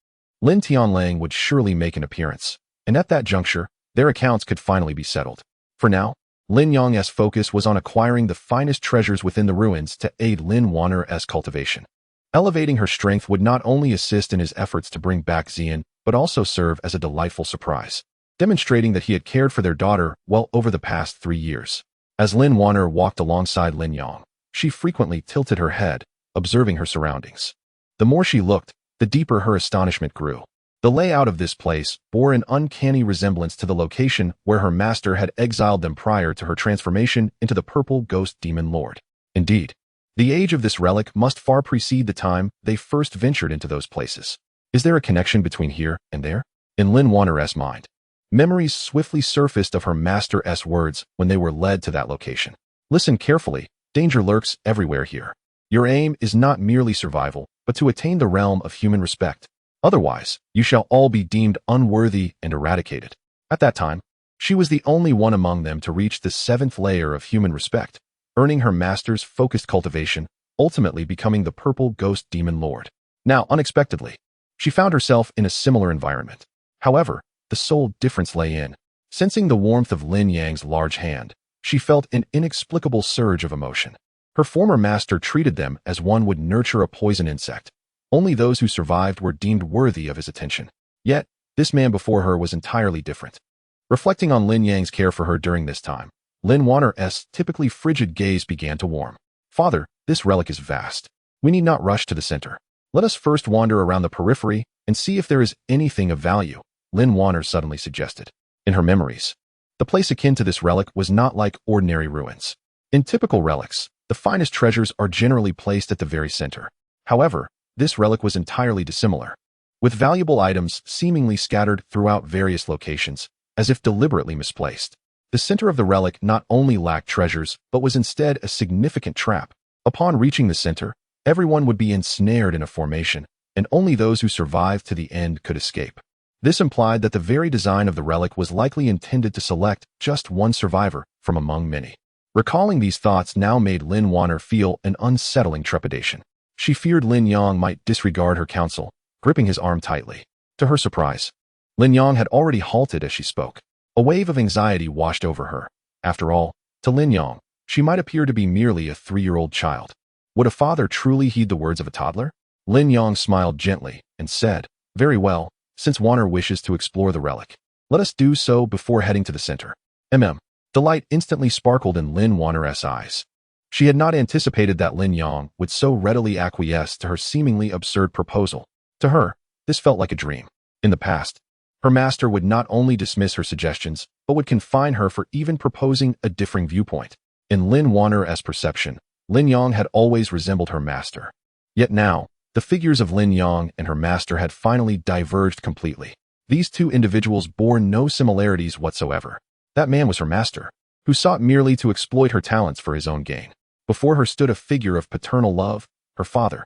Lin Tianlang would surely make an appearance, and at that juncture, their accounts could finally be settled. For now, Lin Yang's focus was on acquiring the finest treasures within the ruins to aid Lin Wan'er's cultivation. Elevating her strength would not only assist in his efforts to bring back Xian, but also serve as a delightful surprise, demonstrating that he had cared for their daughter well over the past 3 years. As Lin Wan'er walked alongside Lin Yang, she frequently tilted her head, observing her surroundings. The more she looked, the deeper her astonishment grew. The layout of this place bore an uncanny resemblance to the location where her master had exiled them prior to her transformation into the purple ghost demon lord. Indeed, the age of this relic must far precede the time they first ventured into those places. Is there a connection between here and there? In Lin Wan'er's mind, memories swiftly surfaced of her master's words when they were led to that location. Listen carefully, danger lurks everywhere here. Your aim is not merely survival, but to attain the realm of human respect. Otherwise, you shall all be deemed unworthy and eradicated. At that time, she was the only one among them to reach the 7th layer of human respect, earning her master's focused cultivation, ultimately becoming the purple ghost demon lord. Now, unexpectedly, she found herself in a similar environment. However, the sole difference lay in, sensing the warmth of Lin Yang's large hand, she felt an inexplicable surge of emotion. Her former master treated them as one would nurture a poison insect. Only those who survived were deemed worthy of his attention. Yet, this man before her was entirely different. Reflecting on Lin Yang's care for her during this time, Lin Wan'er's typically frigid gaze began to warm. Father, this relic is vast. We need not rush to the center. Let us first wander around the periphery and see if there is anything of value, Lin Wan'er suddenly suggested. In her memories, the place akin to this relic was not like ordinary ruins. In typical relics, the finest treasures are generally placed at the very center. However, this relic was entirely dissimilar, with valuable items seemingly scattered throughout various locations, as if deliberately misplaced. The center of the relic not only lacked treasures, but was instead a significant trap. Upon reaching the center, everyone would be ensnared in a formation, and only those who survived to the end could escape. This implied that the very design of the relic was likely intended to select just one survivor from among many. Recalling these thoughts now made Lin Wan'er feel an unsettling trepidation. She feared Lin Yang might disregard her counsel, gripping his arm tightly. To her surprise, Lin Yang had already halted as she spoke. A wave of anxiety washed over her. After all, to Lin Yang, she might appear to be merely a 3-year-old child. Would a father truly heed the words of a toddler? Lin Yang smiled gently and said, "Very well, since Wan'er wishes to explore the relic, let us do so before heading to the center." Delight instantly sparkled in Lin Wan'er's eyes. She had not anticipated that Lin Yang would so readily acquiesce to her seemingly absurd proposal. To her, this felt like a dream. In the past, her master would not only dismiss her suggestions, but would confine her for even proposing a differing viewpoint. In Lin Wan'er's perception, Lin Yang had always resembled her master. Yet now, the figures of Lin Yang and her master had finally diverged completely. These two individuals bore no similarities whatsoever. That man was her master, who sought merely to exploit her talents for his own gain. Before her stood a figure of paternal love, her father,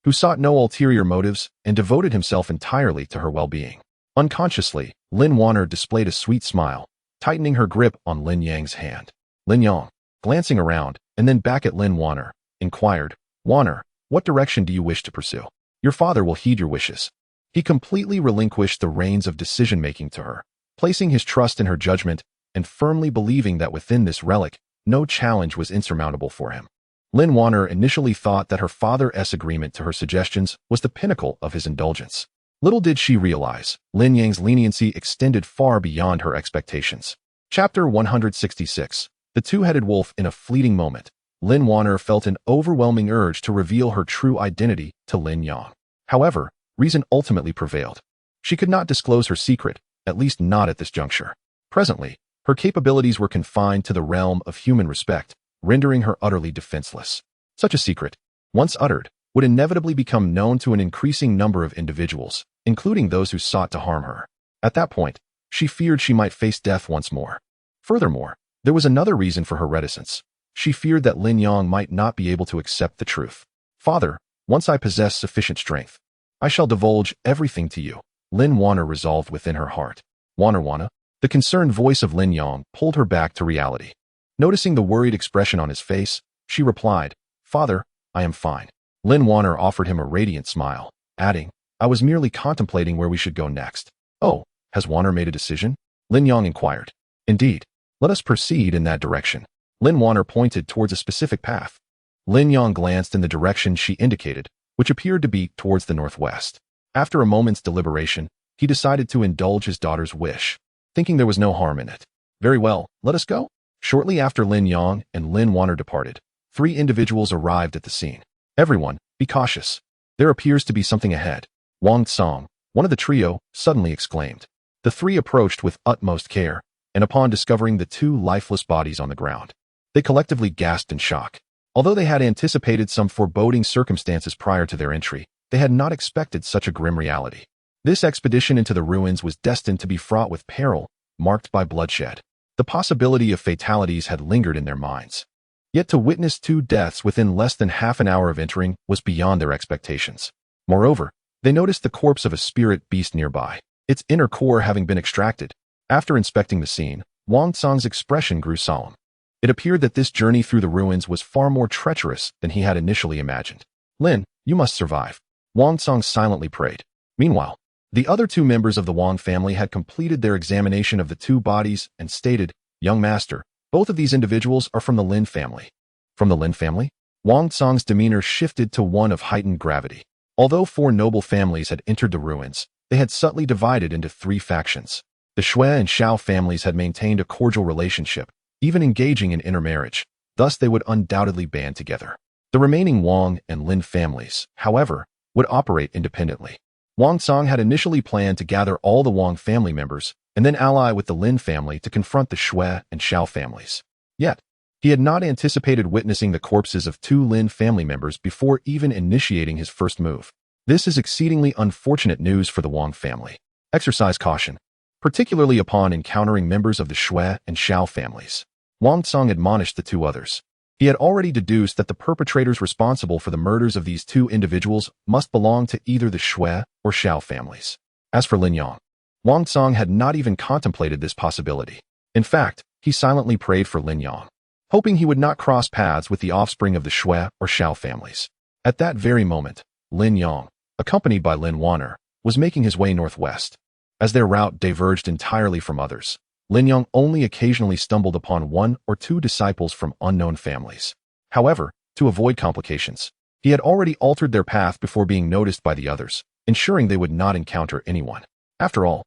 who sought no ulterior motives and devoted himself entirely to her well-being. Unconsciously, Lin Wan'er displayed a sweet smile, tightening her grip on Lin Yang's hand. Lin Yang, glancing around and then back at Lin Wan'er, inquired, "Wan'er, what direction do you wish to pursue? Your father will heed your wishes." He completely relinquished the reins of decision-making to her, placing his trust in her judgment and firmly believing that within this relic, no challenge was insurmountable for him. Lin Wan'er initially thought that her father's agreement to her suggestions was the pinnacle of his indulgence. Little did she realize, Lin Yang's leniency extended far beyond her expectations. Chapter 166. The Two-Headed Wolf. In a fleeting moment, Lin Wan'er felt an overwhelming urge to reveal her true identity to Lin Yang. However, reason ultimately prevailed. She could not disclose her secret, at least not at this juncture. Presently, her capabilities were confined to the realm of human respect, rendering her utterly defenseless. Such a secret, once uttered, would inevitably become known to an increasing number of individuals, including those who sought to harm her. At that point, she feared she might face death once more. Furthermore, there was another reason for her reticence. She feared that Lin Yang might not be able to accept the truth. "Father, once I possess sufficient strength, I shall divulge everything to you," Lin Wan'er resolved within her heart. "Wan'er." The concerned voice of Lin Yang pulled her back to reality. Noticing the worried expression on his face, she replied, "Father, I am fine." Lin Wan'er offered him a radiant smile, adding, "I was merely contemplating where we should go next." "Oh, has Wan'er made a decision?" Lin Yang inquired. "Indeed. Let us proceed in that direction." Lin Wan'er pointed towards a specific path. Lin Yang glanced in the direction she indicated, which appeared to be towards the northwest. After a moment's deliberation, he decided to indulge his daughter's wish, thinking there was no harm in it. "Very well, let us go." Shortly after Lin Yang and Lin Wan'er departed, 3 individuals arrived at the scene. "Everyone, be cautious. There appears to be something ahead," Wang Tsong, one of the trio, suddenly exclaimed. The 3 approached with utmost care, and upon discovering the 2 lifeless bodies on the ground, they collectively gasped in shock. Although they had anticipated some foreboding circumstances prior to their entry, they had not expected such a grim reality. This expedition into the ruins was destined to be fraught with peril, marked by bloodshed. The possibility of fatalities had lingered in their minds. Yet to witness 2 deaths within less than half an hour of entering was beyond their expectations. Moreover, they noticed the corpse of a spirit beast nearby, its inner core having been extracted. After inspecting the scene, Wang Tsong's expression grew solemn. It appeared that this journey through the ruins was far more treacherous than he had initially imagined. "Lin, you must survive," Wang Tsong silently prayed. Meanwhile, the other 2 members of the Wang family had completed their examination of the 2 bodies and stated, "Young master, both of these individuals are from the Lin family." "From the Lin family?" Wang Tsong's demeanor shifted to one of heightened gravity. Although 4 noble families had entered the ruins, they had subtly divided into 3 factions. The Shui and Shao families had maintained a cordial relationship, even engaging in intermarriage, thus they would undoubtedly band together. The remaining Wang and Lin families, however, would operate independently. Wang Tsong had initially planned to gather all the Wang family members and then ally with the Lin family to confront the Shui and Shao families. Yet, he had not anticipated witnessing the corpses of 2 Lin family members before even initiating his first move. This is exceedingly unfortunate news for the Wang family. Exercise caution, particularly upon encountering members of the Shui and Shao families. Wang Tsong admonished the 2 others. He had already deduced that the perpetrators responsible for the murders of these 2 individuals must belong to either the Shui or Shao families. As for Lin Yang, Wang Tsong had not even contemplated this possibility. In fact, he silently prayed for Lin Yang, hoping he would not cross paths with the offspring of the Shui or Shao families. At that very moment, Lin Yang, accompanied by Lin Wan'er, was making his way northwest. As their route diverged entirely from others, Lin Yang only occasionally stumbled upon 1 or 2 disciples from unknown families. However, to avoid complications, he had already altered their path before being noticed by the others, ensuring they would not encounter anyone. After all,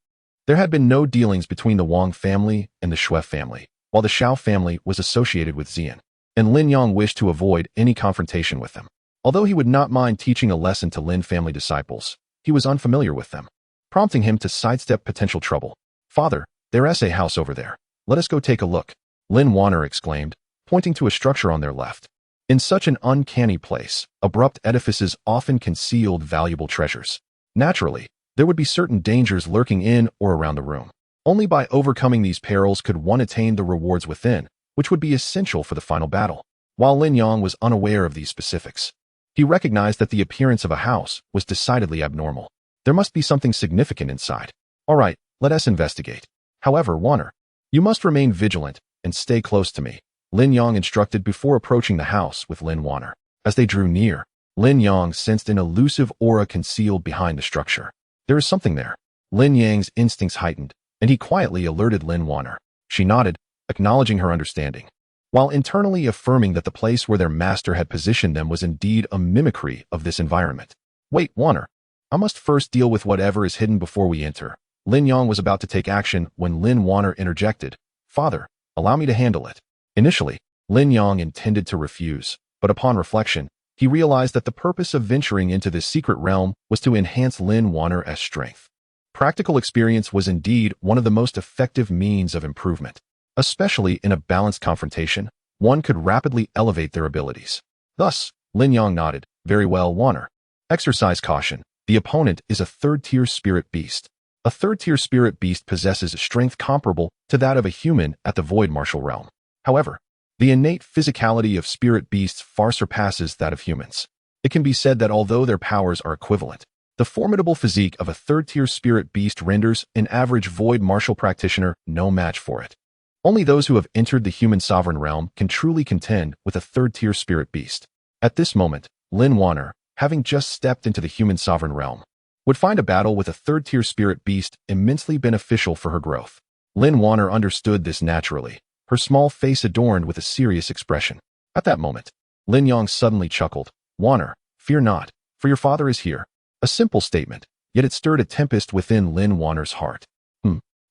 there had been no dealings between the Wang family and the Shui family, while the Shao family was associated with Xian, and Lin Yang wished to avoid any confrontation with them. Although he would not mind teaching a lesson to Lin family disciples, he was unfamiliar with them, prompting him to sidestep potential trouble. "Father, there's a house over there. Let us go take a look," Lin Wan'er exclaimed, pointing to a structure on their left. In such an uncanny place, abrupt edifices often concealed valuable treasures. Naturally, there would be certain dangers lurking in or around the room. Only by overcoming these perils could one attain the rewards within, which would be essential for the final battle. While Lin Yang was unaware of these specifics, he recognized that the appearance of a house was decidedly abnormal. There must be something significant inside. "All right, let us investigate. However, Wan'er, you must remain vigilant and stay close to me," Lin Yang instructed before approaching the house with Lin Wan'er. As they drew near, Lin Yang sensed an elusive aura concealed behind the structure. There is something there. Lin Yang's instincts heightened, and he quietly alerted Lin Wan'er. She nodded, acknowledging her understanding, while internally affirming that the place where their master had positioned them was indeed a mimicry of this environment. Wait, Wan'er. I must first deal with whatever is hidden before we enter. Lin Yang was about to take action when Lin Wan'er interjected. Father, allow me to handle it. Initially, Lin Yang intended to refuse, but upon reflection, he realized that the purpose of venturing into this secret realm was to enhance Lin Wan'er's strength. Practical experience was indeed one of the most effective means of improvement. Especially in a balanced confrontation, one could rapidly elevate their abilities. Thus, Lin Yang nodded. Very well, Wan'er. Exercise caution. The opponent is a third-tier spirit beast. A third-tier spirit beast possesses a strength comparable to that of a human at the void martial realm. However, the innate physicality of spirit beasts far surpasses that of humans. It can be said that although their powers are equivalent, the formidable physique of a third-tier spirit beast renders an average void martial practitioner no match for it. Only those who have entered the human sovereign realm can truly contend with a third-tier spirit beast. At this moment, Lin Wan'er, having just stepped into the human sovereign realm, would find a battle with a third-tier spirit beast immensely beneficial for her growth. Lin Wan'er understood this naturally, her small face adorned with a serious expression. At that moment, Lin Yang suddenly chuckled. Wan'er, fear not, for your father is here. A simple statement, yet it stirred a tempest within Lin Wan'er's heart.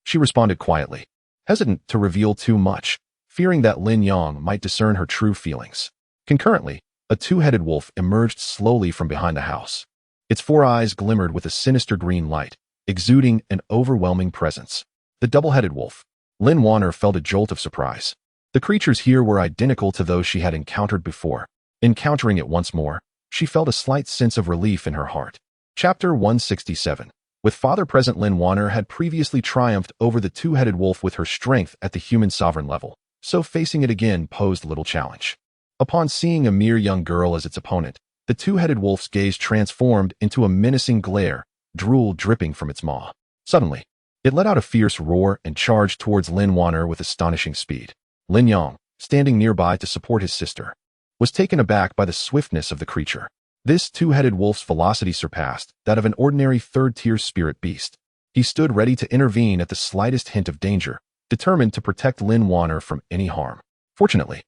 She responded quietly, hesitant to reveal too much, fearing that Lin Yang might discern her true feelings. Concurrently, a two-headed wolf emerged slowly from behind the house. Its 4 eyes glimmered with a sinister green light, exuding an overwhelming presence. The double-headed wolf. Lin Wan'er felt a jolt of surprise. The creatures here were identical to those she had encountered before. Encountering it once more, she felt a slight sense of relief in her heart. Chapter 167. With father present, Lin Wan'er had previously triumphed over the two-headed wolf with her strength at the human sovereign level, so facing it again posed little challenge. Upon seeing a mere young girl as its opponent, the two-headed wolf's gaze transformed into a menacing glare, drool dripping from its maw. Suddenly, it let out a fierce roar and charged towards Lin Wan'er with astonishing speed. Lin Yang, standing nearby to support his sister, was taken aback by the swiftness of the creature. This two-headed wolf's velocity surpassed that of an ordinary third-tier spirit beast. He stood ready to intervene at the slightest hint of danger, determined to protect Lin Wan'er from any harm. Fortunately,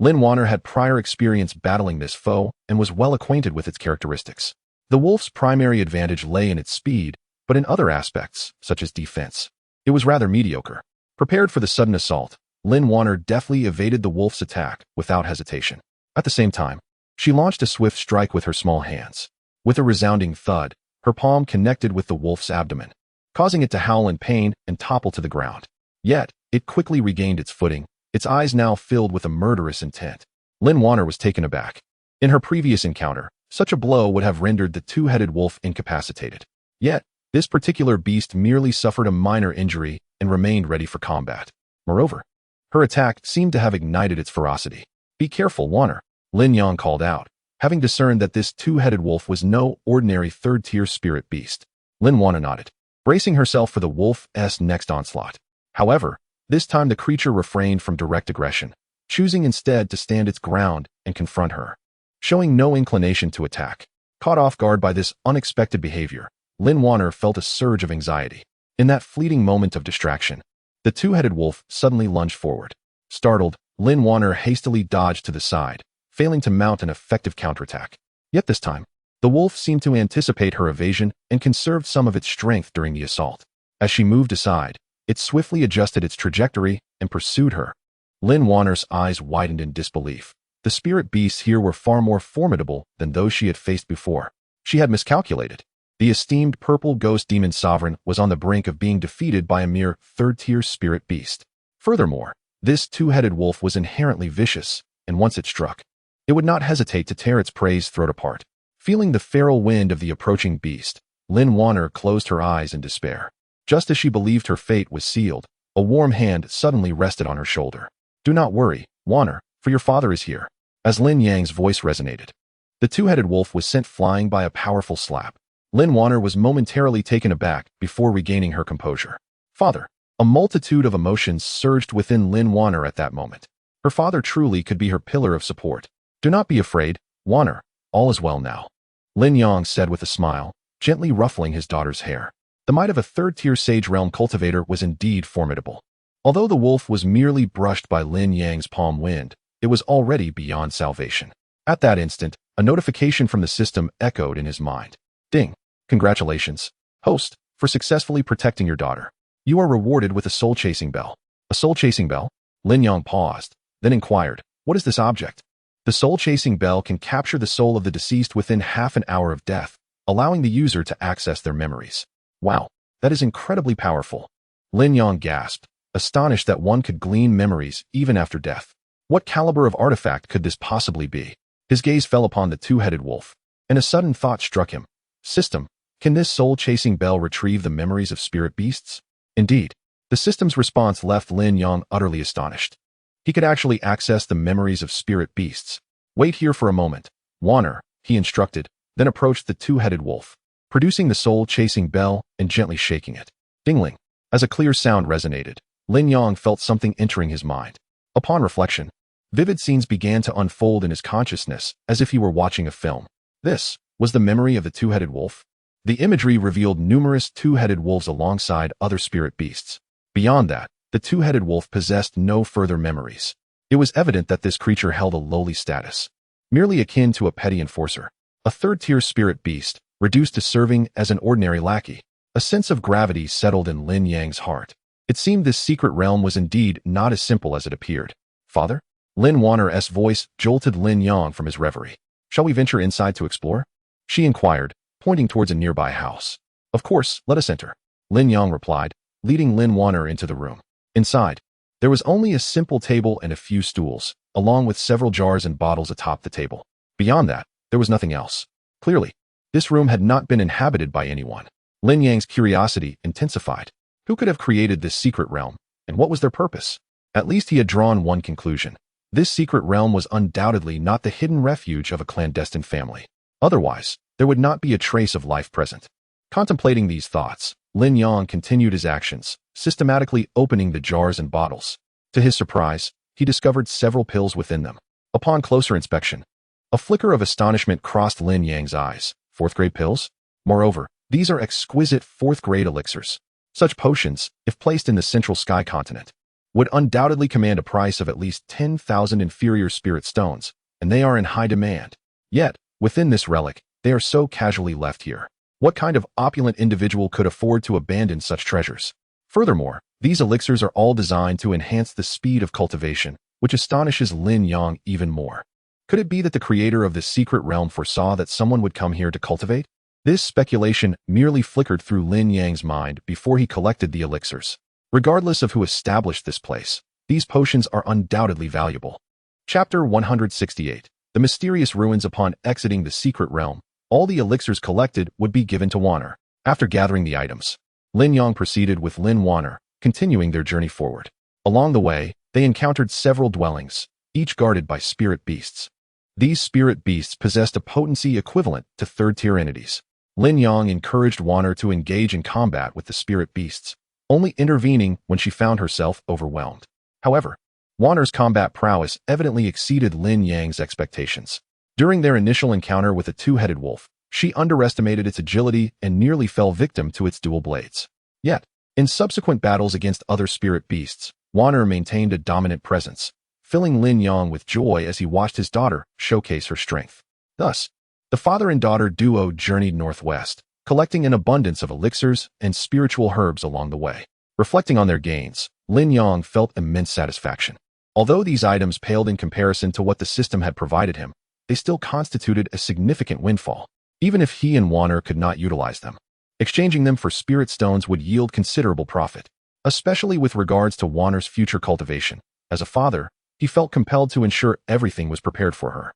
Lin Wan'er had prior experience battling this foe and was well acquainted with its characteristics. The wolf's primary advantage lay in its speed, but in other aspects, such as defense, it was rather mediocre. Prepared for the sudden assault, Lin Wan'er deftly evaded the wolf's attack without hesitation. At the same time, she launched a swift strike with her small hands. With a resounding thud, her palm connected with the wolf's abdomen, causing it to howl in pain and topple to the ground. Yet, it quickly regained its footing, its eyes now filled with a murderous intent. Lin Wan'er was taken aback. In her previous encounter, such a blow would have rendered the two-headed wolf incapacitated. Yet, this particular beast merely suffered a minor injury and remained ready for combat. Moreover, her attack seemed to have ignited its ferocity. Be careful, Wan'er, Lin Yang called out, having discerned that this two-headed wolf was no ordinary third-tier spirit beast. Lin Wan'er nodded, bracing herself for the wolf's next onslaught. However, this time the creature refrained from direct aggression, choosing instead to stand its ground and confront her. Showing no inclination to attack, caught off guard by this unexpected behavior, Lin Wan'er felt a surge of anxiety. In that fleeting moment of distraction, the two-headed wolf suddenly lunged forward. Startled, Lin Wan'er hastily dodged to the side, failing to mount an effective counterattack. Yet this time, the wolf seemed to anticipate her evasion and conserved some of its strength during the assault. As she moved aside, it swiftly adjusted its trajectory and pursued her. Lin Wan'er's eyes widened in disbelief. The spirit beasts here were far more formidable than those she had faced before. She had miscalculated. The esteemed purple ghost demon sovereign was on the brink of being defeated by a mere third-tier spirit beast. Furthermore, this two-headed wolf was inherently vicious, and once it struck, it would not hesitate to tear its prey's throat apart. Feeling the feral wind of the approaching beast, Lin Wan'er closed her eyes in despair. Just as she believed her fate was sealed, a warm hand suddenly rested on her shoulder. Do not worry, Wan'er, for your father is here. As Lin Yang's voice resonated, the two-headed wolf was sent flying by a powerful slap. Lin Wan'er was momentarily taken aback before regaining her composure. Father. A multitude of emotions surged within Lin Wan'er at that moment. Her father truly could be her pillar of support. Do not be afraid, Wan'er, all is well now, Lin Yang said with a smile, gently ruffling his daughter's hair. The might of a third-tier Sage Realm cultivator was indeed formidable. Although the wolf was merely brushed by Lin Yang's palm wind, it was already beyond salvation. At that instant, a notification from the system echoed in his mind. Ding! Congratulations, host, for successfully protecting your daughter. You are rewarded with a soul-chasing bell. A soul-chasing bell? Lin Yang paused, then inquired, what is this object? The soul-chasing bell can capture the soul of the deceased within half an hour of death, allowing the user to access their memories. Wow, that is incredibly powerful. Lin Yang gasped, astonished that one could glean memories even after death. What caliber of artifact could this possibly be? His gaze fell upon the two-headed wolf, and a sudden thought struck him. System, can this soul-chasing bell retrieve the memories of spirit beasts? Indeed, the system's response left Lin Yang utterly astonished. He could actually access the memories of spirit beasts. Wait here for a moment, Wan'er, he instructed, then approached the two-headed wolf, producing the soul-chasing bell and gently shaking it. Dingling. As a clear sound resonated, Lin Yang felt something entering his mind. Upon reflection, vivid scenes began to unfold in his consciousness as if he were watching a film. This was the memory of the two-headed wolf. The imagery revealed numerous two-headed wolves alongside other spirit beasts. Beyond that, the two-headed wolf possessed no further memories. It was evident that this creature held a lowly status, merely akin to a petty enforcer, a third-tier spirit beast, reduced to serving as an ordinary lackey. A sense of gravity settled in Lin Yang's heart. It seemed this secret realm was indeed not as simple as it appeared. Father? Lin Wan'er's voice jolted Lin Yang from his reverie. Shall we venture inside to explore? She inquired, pointing towards a nearby house. Of course, let us enter, Lin Yang replied, leading Lin Wan'er into the room. Inside, there was only a simple table and a few stools, along with several jars and bottles atop the table. Beyond that, there was nothing else. Clearly, this room had not been inhabited by anyone. Lin Yang's curiosity intensified. Who could have created this secret realm, and what was their purpose? At least he had drawn one conclusion. This secret realm was undoubtedly not the hidden refuge of a clandestine family. Otherwise, there would not be a trace of life present. Contemplating these thoughts, Lin Yang continued his actions, systematically opening the jars and bottles. To his surprise, he discovered several pills within them. Upon closer inspection, a flicker of astonishment crossed Lin Yang's eyes. Fourth-grade pills? Moreover, these are exquisite fourth-grade elixirs. Such potions, if placed in the Central Sky continent, would undoubtedly command a price of at least 10,000 inferior spirit stones, and they are in high demand. Yet, within this relic, they are so casually left here. What kind of opulent individual could afford to abandon such treasures? Furthermore, these elixirs are all designed to enhance the speed of cultivation, which astonishes Lin Yang even more. Could it be that the creator of this secret realm foresaw that someone would come here to cultivate? This speculation merely flickered through Lin Yang's mind before he collected the elixirs. Regardless of who established this place, these potions are undoubtedly valuable. Chapter 168. The Mysterious Ruins. Upon exiting the secret realm, all the elixirs collected would be given to Wan'er. After gathering the items, Lin Yang proceeded with Lin Wan'er, continuing their journey forward. Along the way, they encountered several dwellings, each guarded by spirit beasts. These spirit beasts possessed a potency equivalent to third-tier entities. Lin Yang encouraged Wan'er to engage in combat with the spirit beasts, only intervening when she found herself overwhelmed. However, Wan'er's combat prowess evidently exceeded Lin Yang's expectations. During their initial encounter with a two-headed wolf, she underestimated its agility and nearly fell victim to its dual blades. Yet, in subsequent battles against other spirit beasts, Wan'er maintained a dominant presence, filling Lin Yang with joy as he watched his daughter showcase her strength. Thus, the father and daughter duo journeyed northwest, collecting an abundance of elixirs and spiritual herbs along the way. Reflecting on their gains, Lin Yang felt immense satisfaction. Although these items paled in comparison to what the system had provided him, they still constituted a significant windfall, even if he and Wan'er could not utilize them. Exchanging them for spirit stones would yield considerable profit, especially with regards to Wan'er's future cultivation. As a father, he felt compelled to ensure everything was prepared for her.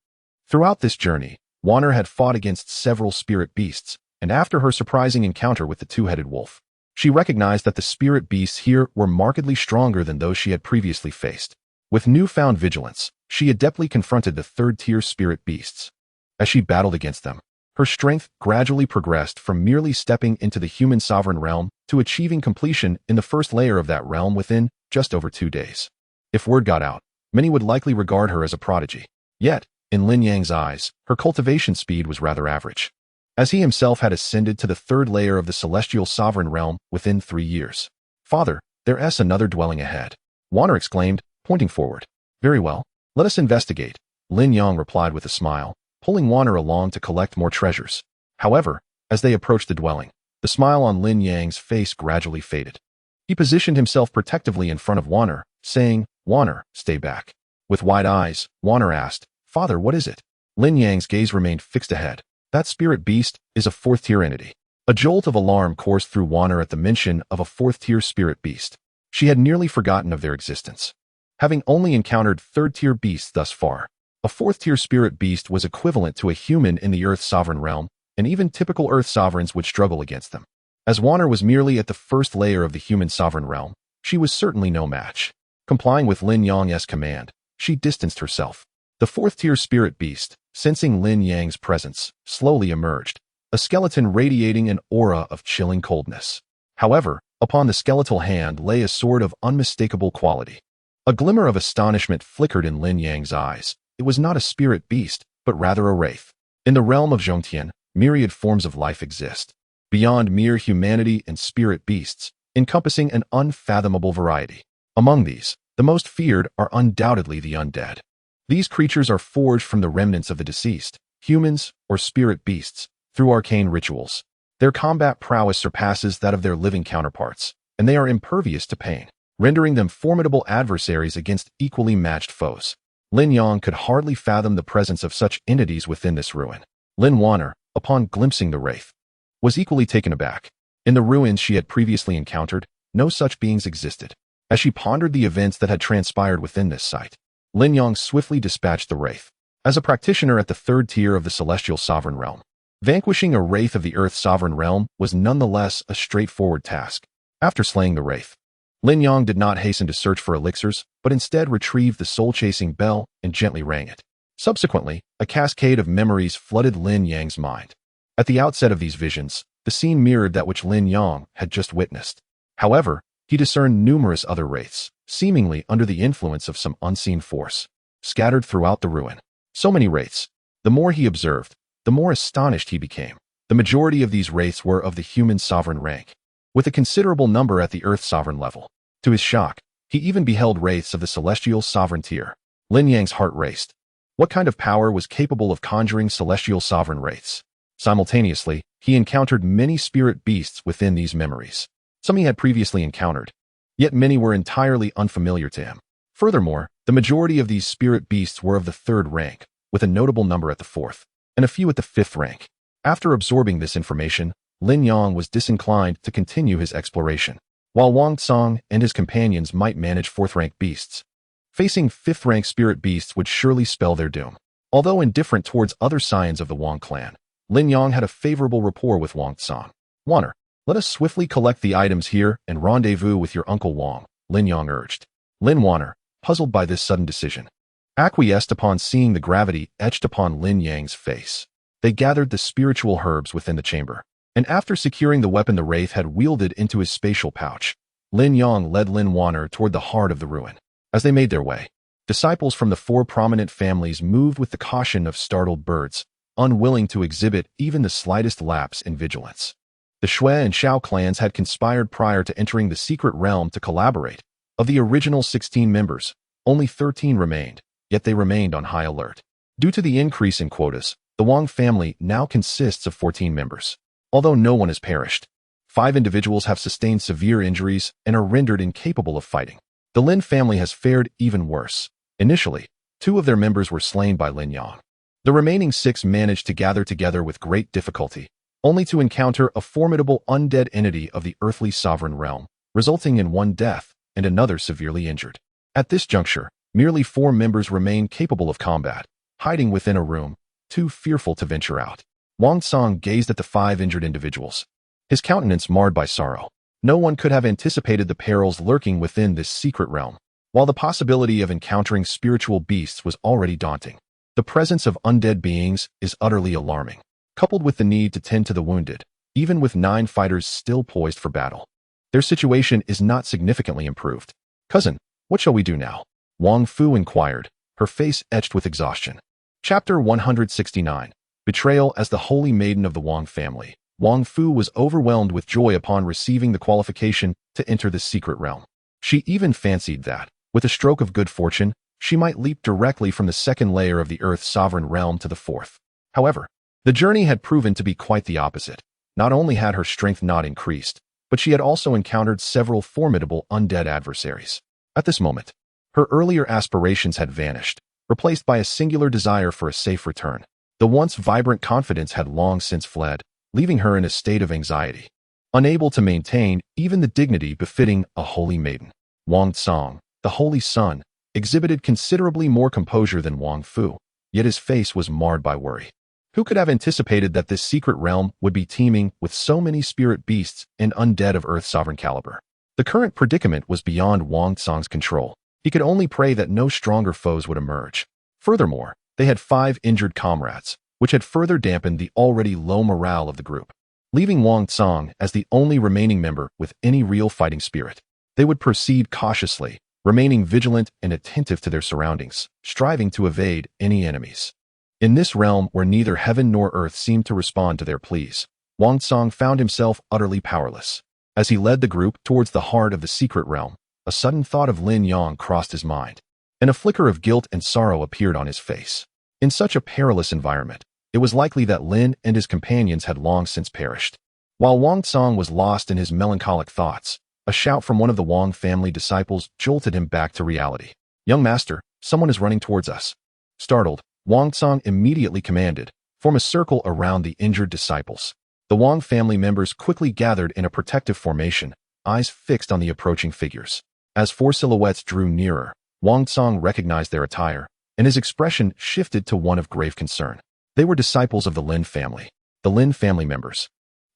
Throughout this journey, Wan'er had fought against several spirit beasts, and after her surprising encounter with the two-headed wolf, she recognized that the spirit beasts here were markedly stronger than those she had previously faced. With newfound vigilance, she adeptly confronted the third-tier spirit beasts. As she battled against them, her strength gradually progressed from merely stepping into the human sovereign realm to achieving completion in the first layer of that realm within just over 2 days. If word got out, many would likely regard her as a prodigy. Yet, In Lin Yang's eyes, her cultivation speed was rather average, as he himself had ascended to the third layer of the celestial sovereign realm within 3 years. "Father, there's another dwelling ahead," Wan'er exclaimed, pointing forward. "Very well, let us investigate," Lin Yang replied with a smile, pulling Wan'er along to collect more treasures. However, as they approached the dwelling, the smile on Lin Yang's face gradually faded. He positioned himself protectively in front of Wan'er, saying, "Wan'er, stay back." With wide eyes, Wan'er asked, "Father, what is it?" Lin Yang's gaze remained fixed ahead. "That spirit beast is a fourth-tier entity." A jolt of alarm coursed through Wan'er at the mention of a fourth-tier spirit beast. She had nearly forgotten of their existence, having only encountered third-tier beasts thus far. A fourth-tier spirit beast was equivalent to a human in the Earth Sovereign realm, and even typical Earth sovereigns would struggle against them. As Wan'er was merely at the first layer of the human sovereign realm, she was certainly no match. Complying with Lin Yang's command, she distanced herself. The fourth-tier spirit beast, sensing Lin Yang's presence, slowly emerged, a skeleton radiating an aura of chilling coldness. However, upon the skeletal hand lay a sword of unmistakable quality. A glimmer of astonishment flickered in Lin Yang's eyes. It was not a spirit beast, but rather a wraith. In the realm of Zhongtian, myriad forms of life exist, beyond mere humanity and spirit beasts, encompassing an unfathomable variety. Among these, the most feared are undoubtedly the undead. These creatures are forged from the remnants of the deceased, humans or spirit beasts, through arcane rituals. Their combat prowess surpasses that of their living counterparts, and they are impervious to pain, rendering them formidable adversaries against equally matched foes. Lin Yang could hardly fathom the presence of such entities within this ruin. Lin Wan'er, upon glimpsing the wraith, was equally taken aback. In the ruins she had previously encountered, no such beings existed. As she pondered the events that had transpired within this site, Lin Yang swiftly dispatched the wraith. As a practitioner at the third tier of the celestial sovereign realm, vanquishing a wraith of the Earth sovereign realm was nonetheless a straightforward task. After slaying the wraith, Lin Yang did not hasten to search for elixirs, but instead retrieved the soul-chasing bell and gently rang it. Subsequently, a cascade of memories flooded Lin Yang's mind. At the outset of these visions, the scene mirrored that which Lin Yang had just witnessed. However, he discerned numerous other wraiths, seemingly under the influence of some unseen force, scattered throughout the ruin. So many wraiths. The more he observed, the more astonished he became. The majority of these wraiths were of the human sovereign rank, with a considerable number at the Earth sovereign level. To his shock, he even beheld wraiths of the celestial sovereign tier. Lin Yang's heart raced. What kind of power was capable of conjuring celestial sovereign wraiths? Simultaneously, he encountered many spirit beasts within these memories. Some he had previously encountered, yet many were entirely unfamiliar to him. Furthermore, the majority of these spirit beasts were of the third rank, with a notable number at the fourth, and a few at the fifth rank. After absorbing this information, Lin Yang was disinclined to continue his exploration. While Wang Tsang and his companions might manage fourth-rank beasts, facing fifth-rank spirit beasts would surely spell their doom. Although indifferent towards other scions of the Wang clan, Lin Yang had a favorable rapport with Wang Tsang. "Wan'er, let us swiftly collect the items here and rendezvous with your Uncle Wang," Lin Yang urged. Lin Wan'er, puzzled by this sudden decision, acquiesced upon seeing the gravity etched upon Lin Yang's face. They gathered the spiritual herbs within the chamber, and after securing the weapon the wraith had wielded into his spatial pouch, Lin Yang led Lin Wan'er toward the heart of the ruin. As they made their way, disciples from the four prominent families moved with the caution of startled birds, unwilling to exhibit even the slightest lapse in vigilance. The Shui and Shao clans had conspired prior to entering the secret realm to collaborate. Of the original 16 members, only 13 remained, yet they remained on high alert. Due to the increase in quotas, the Wang family now consists of 14 members. Although no one has perished, 5 individuals have sustained severe injuries and are rendered incapable of fighting. The Lin family has fared even worse. Initially, 2 of their members were slain by Lin Yang. The remaining 6 managed to gather together with great difficulty, only to encounter a formidable undead entity of the earthly sovereign realm, resulting in 1 death and another severely injured. At this juncture, merely 4 members remain capable of combat, hiding within a room, too fearful to venture out. Wang Tsang gazed at the 5 injured individuals, his countenance marred by sorrow. No one could have anticipated the perils lurking within this secret realm. While the possibility of encountering spiritual beasts was already daunting, the presence of undead beings is utterly alarming. Coupled with the need to tend to the wounded, even with 9 fighters still poised for battle, their situation is not significantly improved. "Cousin, what shall we do now?" Wang Fu inquired, her face etched with exhaustion. Chapter 169. Betrayal. As the holy maiden of the Wang family, Wang Fu was overwhelmed with joy upon receiving the qualification to enter the secret realm. She even fancied that, with a stroke of good fortune, she might leap directly from the second layer of the Earth's sovereign realm to the fourth. However, the journey had proven to be quite the opposite. Not only had her strength not increased, but she had also encountered several formidable undead adversaries. At this moment, her earlier aspirations had vanished, replaced by a singular desire for a safe return. The once vibrant confidence had long since fled, leaving her in a state of anxiety, unable to maintain even the dignity befitting a holy maiden. Wang Tsong, the holy son, exhibited considerably more composure than Wang Fu, yet his face was marred by worry. Who could have anticipated that this secret realm would be teeming with so many spirit beasts and undead of Earth's sovereign caliber? The current predicament was beyond Wang Tsong's control. He could only pray that no stronger foes would emerge. Furthermore, they had 5 injured comrades, which had further dampened the already low morale of the group. Leaving Wang Tsong as the only remaining member with any real fighting spirit, they would proceed cautiously, remaining vigilant and attentive to their surroundings, striving to evade any enemies. In this realm where neither heaven nor earth seemed to respond to their pleas, Wang Tsong found himself utterly powerless. As he led the group towards the heart of the secret realm, a sudden thought of Lin Yang crossed his mind, and a flicker of guilt and sorrow appeared on his face. In such a perilous environment, it was likely that Lin and his companions had long since perished. While Wang Tsong was lost in his melancholic thoughts, a shout from one of the Wang family disciples jolted him back to reality. "Young master, someone is running towards us." Startled, Wang Tsong immediately commanded, "Form a circle around the injured disciples." The Wang family members quickly gathered in a protective formation, eyes fixed on the approaching figures. As 4 silhouettes drew nearer, Wang Tsong recognized their attire, and his expression shifted to one of grave concern. They were disciples of the Lin family. The Lin family members,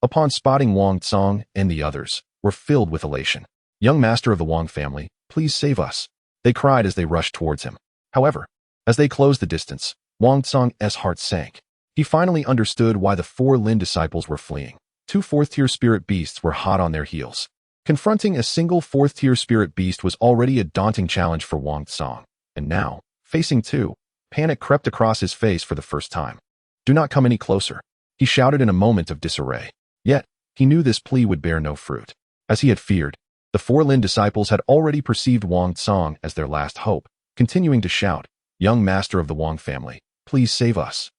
upon spotting Wang Tsong and the others, were filled with elation. "Young master of the Wang family, please save us," they cried as they rushed towards him. However, as they closed the distance, Wang Tsong's heart sank. He finally understood why the 4 Lin disciples were fleeing. 2 4th-tier spirit beasts were hot on their heels. Confronting a single 4th-tier spirit beast was already a daunting challenge for Wang Tsong, and now, facing 2, panic crept across his face for the first time. "Do not come any closer," he shouted in a moment of disarray. Yet, he knew this plea would bear no fruit. As he had feared, the 4 Lin disciples had already perceived Wang Tsong as their last hope, continuing to shout, "Young master of the Wang family, please save us."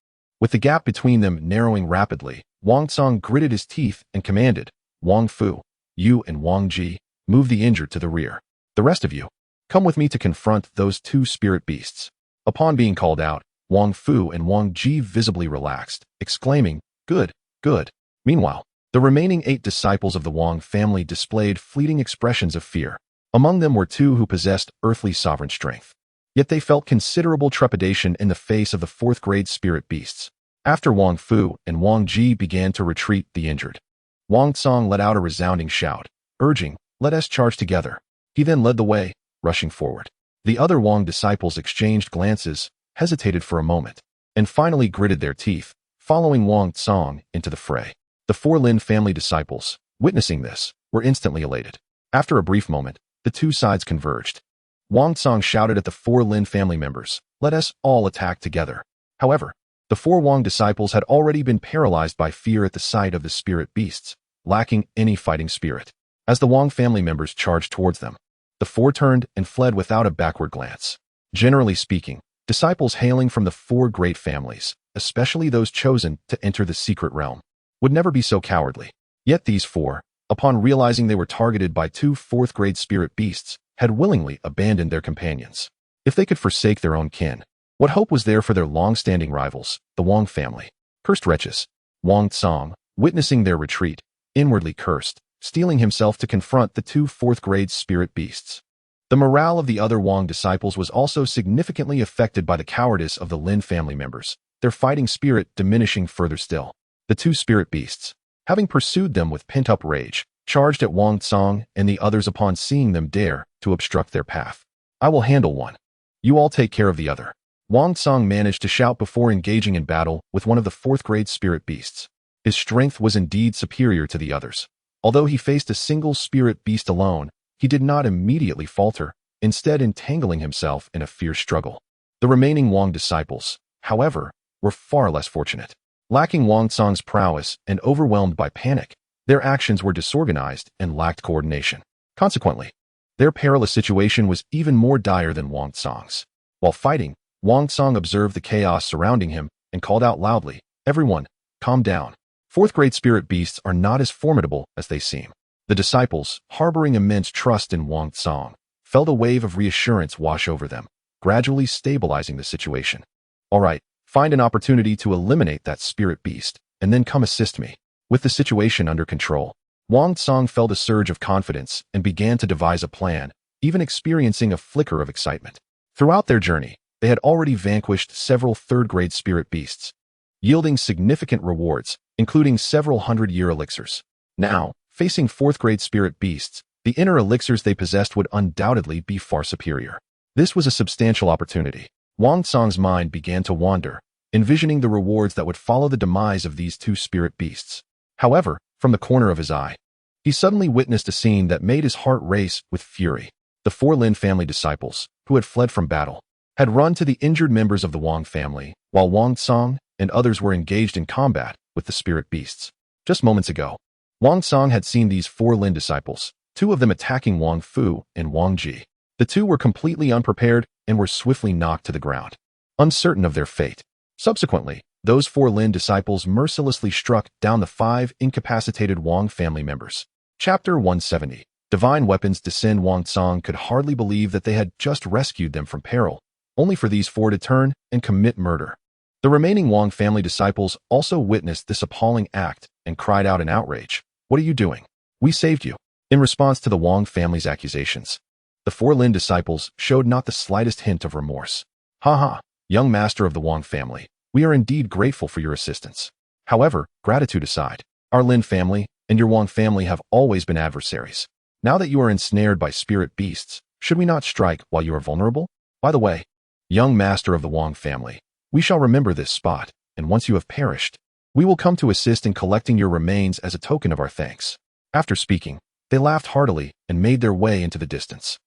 With the gap between them narrowing rapidly, Wang Tsong gritted his teeth and commanded, "Wang Fu, you and Wang Ji, move the injured to the rear. The rest of you, come with me to confront those 2 spirit beasts." Upon being called out, Wang Fu and Wang Ji visibly relaxed, exclaiming, "Good, good." Meanwhile, the remaining 8 disciples of the Wang family displayed fleeting expressions of fear. Among them were 2 who possessed earthly sovereign strength. Yet they felt considerable trepidation in the face of the 4th-grade spirit beasts. After Wang Fu and Wang Ji began to retreat the injured, Wang Tsong let out a resounding shout, urging, "Let us charge together." He then led the way, rushing forward. The other Wang disciples exchanged glances, hesitated for a moment, and finally gritted their teeth, following Wang Tsong into the fray. The 4 Lin family disciples, witnessing this, were instantly elated. After a brief moment, the 2 sides converged. Wang Tsong shouted at the 4 Lin family members, "Let us all attack together." However, the 4 Wang disciples had already been paralyzed by fear at the sight of the spirit beasts, lacking any fighting spirit. As the Wang family members charged towards them, the 4 turned and fled without a backward glance. Generally speaking, disciples hailing from the 4 great families, especially those chosen to enter the secret realm, would never be so cowardly. Yet these 4, upon realizing they were targeted by 2 4th-grade spirit beasts, had willingly abandoned their companions. If they could forsake their own kin, what hope was there for their long-standing rivals, the Wang family? Cursed wretches! Wang Tsong, witnessing their retreat, inwardly cursed, steeling himself to confront the 2 4th-grade spirit beasts. The morale of the other Wang disciples was also significantly affected by the cowardice of the Lin family members, their fighting spirit diminishing further still. The 2 spirit beasts, having pursued them with pent-up rage, charged at Wang Tsong and the others upon seeing them dare to obstruct their path. "I will handle one. You all take care of the other." Wang Tsong managed to shout before engaging in battle with one of the 4th-grade spirit beasts. His strength was indeed superior to the others. Although he faced a single spirit beast alone, he did not immediately falter, instead entangling himself in a fierce struggle. The remaining Wang disciples, however, were far less fortunate. Lacking Wang Tsang's prowess and overwhelmed by panic, their actions were disorganized and lacked coordination. Consequently, their perilous situation was even more dire than Wang Tsang's. While fighting, Wang Tsang observed the chaos surrounding him and called out loudly, "Everyone, calm down. Fourth-grade spirit beasts are not as formidable as they seem." The disciples, harboring immense trust in Wang Tsang, felt a wave of reassurance wash over them, gradually stabilizing the situation. "All right, find an opportunity to eliminate that spirit beast, and then come assist me." With the situation under control, Wang Tsang felt a surge of confidence and began to devise a plan, even experiencing a flicker of excitement. Throughout their journey, they had already vanquished several third-grade spirit beasts, yielding significant rewards, including several hundred-year elixirs. Now, facing fourth-grade spirit beasts, the inner elixirs they possessed would undoubtedly be far superior. This was a substantial opportunity. Wang Tsang's mind began to wander, envisioning the rewards that would follow the demise of these two spirit beasts. However, from the corner of his eye, he suddenly witnessed a scene that made his heart race with fury. The four Lin family disciples, who had fled from battle, had run to the injured members of the Wang family, while Wang Tsang and others were engaged in combat with the spirit beasts. Just moments ago, Wang Tsang had seen these four Lin disciples, two of them attacking Wang Fu and Wang Ji. The two were completely unprepared and were swiftly knocked to the ground, uncertain of their fate. Subsequently, those four Lin disciples mercilessly struck down the five incapacitated Wang family members. Chapter 170. Divine Weapons Descend. Wang Tsang could hardly believe that they had just rescued them from peril, only for these four to turn and commit murder. The remaining Wang family disciples also witnessed this appalling act and cried out in outrage, "What are you doing? We saved you." In response to the Wang family's accusations, the four Lin disciples showed not the slightest hint of remorse. "Ha, young master of the Wang family, we are indeed grateful for your assistance. However, gratitude aside, our Lin family and your Wang family have always been adversaries. Now that you are ensnared by spirit beasts, should we not strike while you are vulnerable? By the way, young master of the Wang family, we shall remember this spot, and once you have perished, we will come to assist in collecting your remains as a token of our thanks." After speaking, they laughed heartily and made their way into the distance.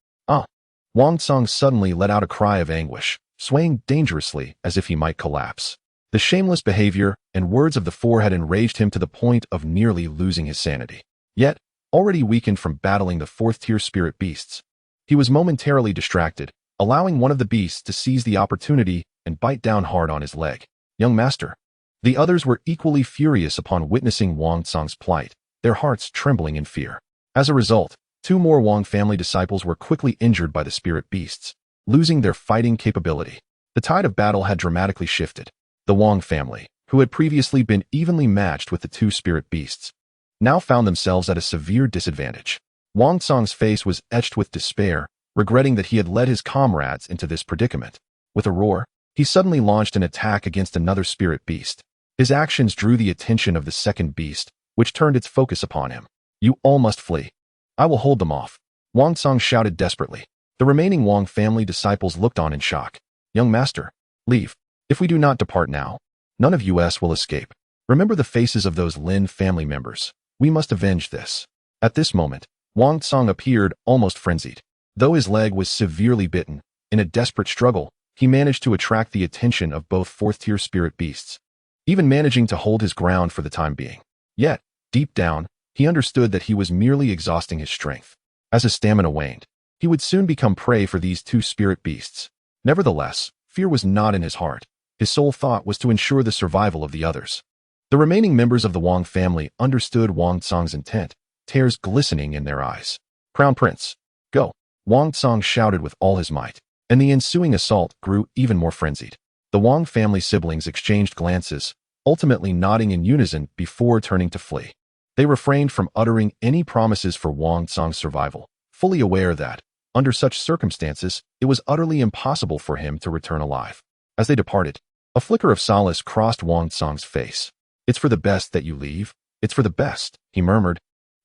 Wang Tsang suddenly let out a cry of anguish, swaying dangerously as if he might collapse. The shameless behavior and words of the four had enraged him to the point of nearly losing his sanity. Yet, already weakened from battling the fourth-tier spirit beasts, he was momentarily distracted, allowing one of the beasts to seize the opportunity and bite down hard on his leg. "Young master." The others were equally furious upon witnessing Wang Tsang's plight, their hearts trembling in fear. As a result, two more Wang family disciples were quickly injured by the spirit beasts, losing their fighting capability. The tide of battle had dramatically shifted. The Wang family, who had previously been evenly matched with the two spirit beasts, now found themselves at a severe disadvantage. Wang Tsang's face was etched with despair, regretting that he had led his comrades into this predicament. With a roar, he suddenly launched an attack against another spirit beast. His actions drew the attention of the second beast, which turned its focus upon him. "You all must flee. I will hold them off," Wang Tsang shouted desperately. The remaining Wang family disciples looked on in shock. "Young master, leave. If we do not depart now, none of us will escape. Remember the faces of those Lin family members. We must avenge this." At this moment, Wang Tsang appeared almost frenzied. Though his leg was severely bitten, in a desperate struggle, he managed to attract the attention of both fourth-tier spirit beasts, even managing to hold his ground for the time being. Yet, deep down, he understood that he was merely exhausting his strength. As his stamina waned, he would soon become prey for these two spirit beasts. Nevertheless, fear was not in his heart. His sole thought was to ensure the survival of the others. The remaining members of the Wang family understood Wang Tsang's intent, tears glistening in their eyes. "Crown Prince, go!" Wang Tsang shouted with all his might, and the ensuing assault grew even more frenzied. The Wang family siblings exchanged glances, ultimately nodding in unison before turning to flee. They refrained from uttering any promises for Wang Tsang's survival, fully aware that, under such circumstances, it was utterly impossible for him to return alive. As they departed, a flicker of solace crossed Wang Tsang's face. "It's for the best that you leave. It's for the best," he murmured,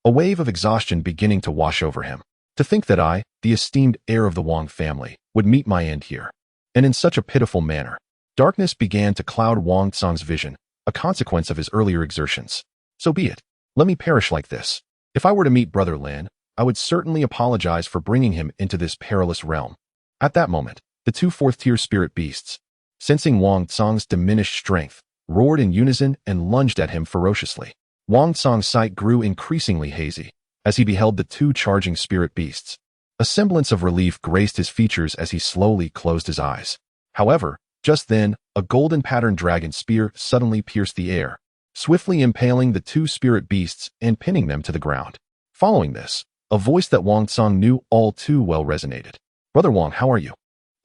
a wave of exhaustion beginning to wash over him. "To think that I, the esteemed heir of the Wang family, would meet my end here, and in such a pitiful manner." Darkness began to cloud Wang Tsang's vision, a consequence of his earlier exertions. "So be it. Let me perish like this. If I were to meet Brother Lin, I would certainly apologize for bringing him into this perilous realm." At that moment, the two fourth-tier spirit beasts, sensing Wang Tsong's diminished strength, roared in unison and lunged at him ferociously. Wang Tsong's sight grew increasingly hazy as he beheld the two charging spirit beasts. A semblance of relief graced his features as he slowly closed his eyes. However, just then, a golden patterned dragon spear suddenly pierced the air, swiftly impaling the two spirit beasts and pinning them to the ground. Following this, a voice that Wang Tsong knew all too well resonated. "Brother Wang, how are you?"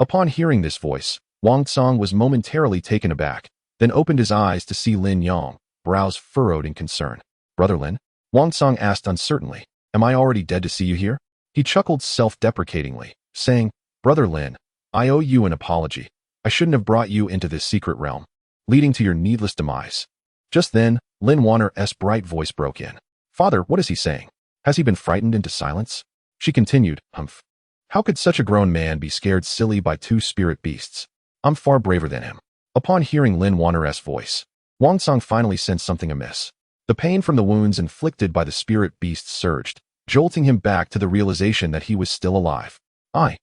Upon hearing this voice, Wang Tsong was momentarily taken aback, then opened his eyes to see Lin Yang, brows furrowed in concern. "Brother Lin?" Wang Tsong asked uncertainly. "Am I already dead to see you here?" He chuckled self-deprecatingly, saying, "Brother Lin, I owe you an apology. I shouldn't have brought you into this secret realm, leading to your needless demise." Just then, Lin Wan'er's bright voice broke in. "Father, what is he saying? Has he been frightened into silence?" She continued, "Humph. How could such a grown man be scared silly by two spirit beasts? I'm far braver than him." Upon hearing Lin Wan'er's voice, Wang Tsong finally sensed something amiss. The pain from the wounds inflicted by the spirit beasts surged, jolting him back to the realization that he was still alive. I'm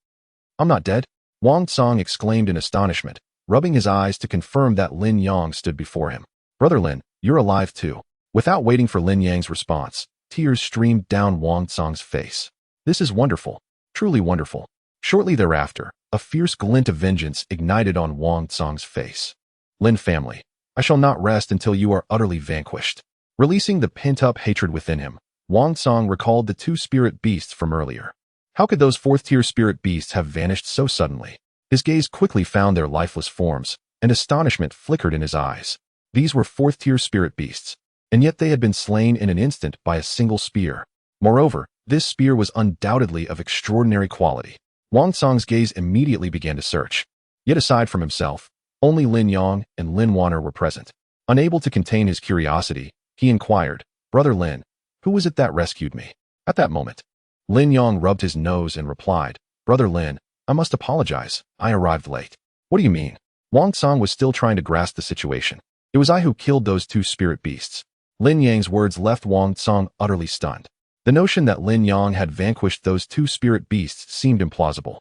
not dead," Wang Tsong exclaimed in astonishment, rubbing his eyes to confirm that Lin Yang stood before him. "Brother Lin, you're alive too." Without waiting for Lin Yang's response, tears streamed down Wang Tsong's face. "This is wonderful, truly wonderful." Shortly thereafter, a fierce glint of vengeance ignited on Wang Tsong's face. "Lin family, I shall not rest until you are utterly vanquished." Releasing the pent-up hatred within him, Wang Tsong recalled the two spirit beasts from earlier. How could those fourth-tier spirit beasts have vanished so suddenly? His gaze quickly found their lifeless forms, and astonishment flickered in his eyes. These were fourth-tier spirit beasts, and yet they had been slain in an instant by a single spear. Moreover, this spear was undoubtedly of extraordinary quality. Wang Tsong's gaze immediately began to search. Yet aside from himself, only Lin Yang and Lin Wan'er were present. Unable to contain his curiosity, he inquired, "Brother Lin, who was it that rescued me?" At that moment, Lin Yang rubbed his nose and replied, "Brother Lin, I must apologize. I arrived late." "What do you mean?" Wang Tsong was still trying to grasp the situation. "It was I who killed those two spirit beasts." Lin Yang's words left Wang Tsong utterly stunned. The notion that Lin Yang had vanquished those two spirit beasts seemed implausible.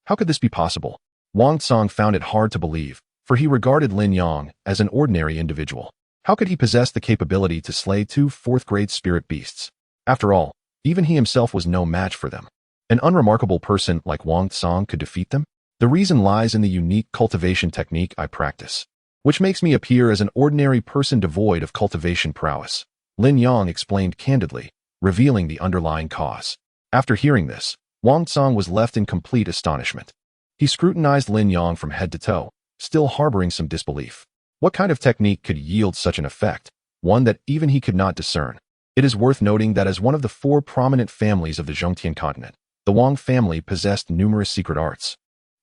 How could this be possible? Wang Tsong found it hard to believe, for he regarded Lin Yang as an ordinary individual. How could he possess the capability to slay two fourth-grade spirit beasts? After all, even he himself was no match for them. An unremarkable person like Wang Tsong could defeat them? The reason lies in the unique cultivation technique I practice, which makes me appear as an ordinary person devoid of cultivation prowess. Lin Yang explained candidly, revealing the underlying cause. After hearing this, Wang Tsong was left in complete astonishment. He scrutinized Lin Yang from head to toe, still harboring some disbelief. What kind of technique could yield such an effect? One that even he could not discern. It is worth noting that as one of the four prominent families of the Zhongtian continent, the Wang family possessed numerous secret arts,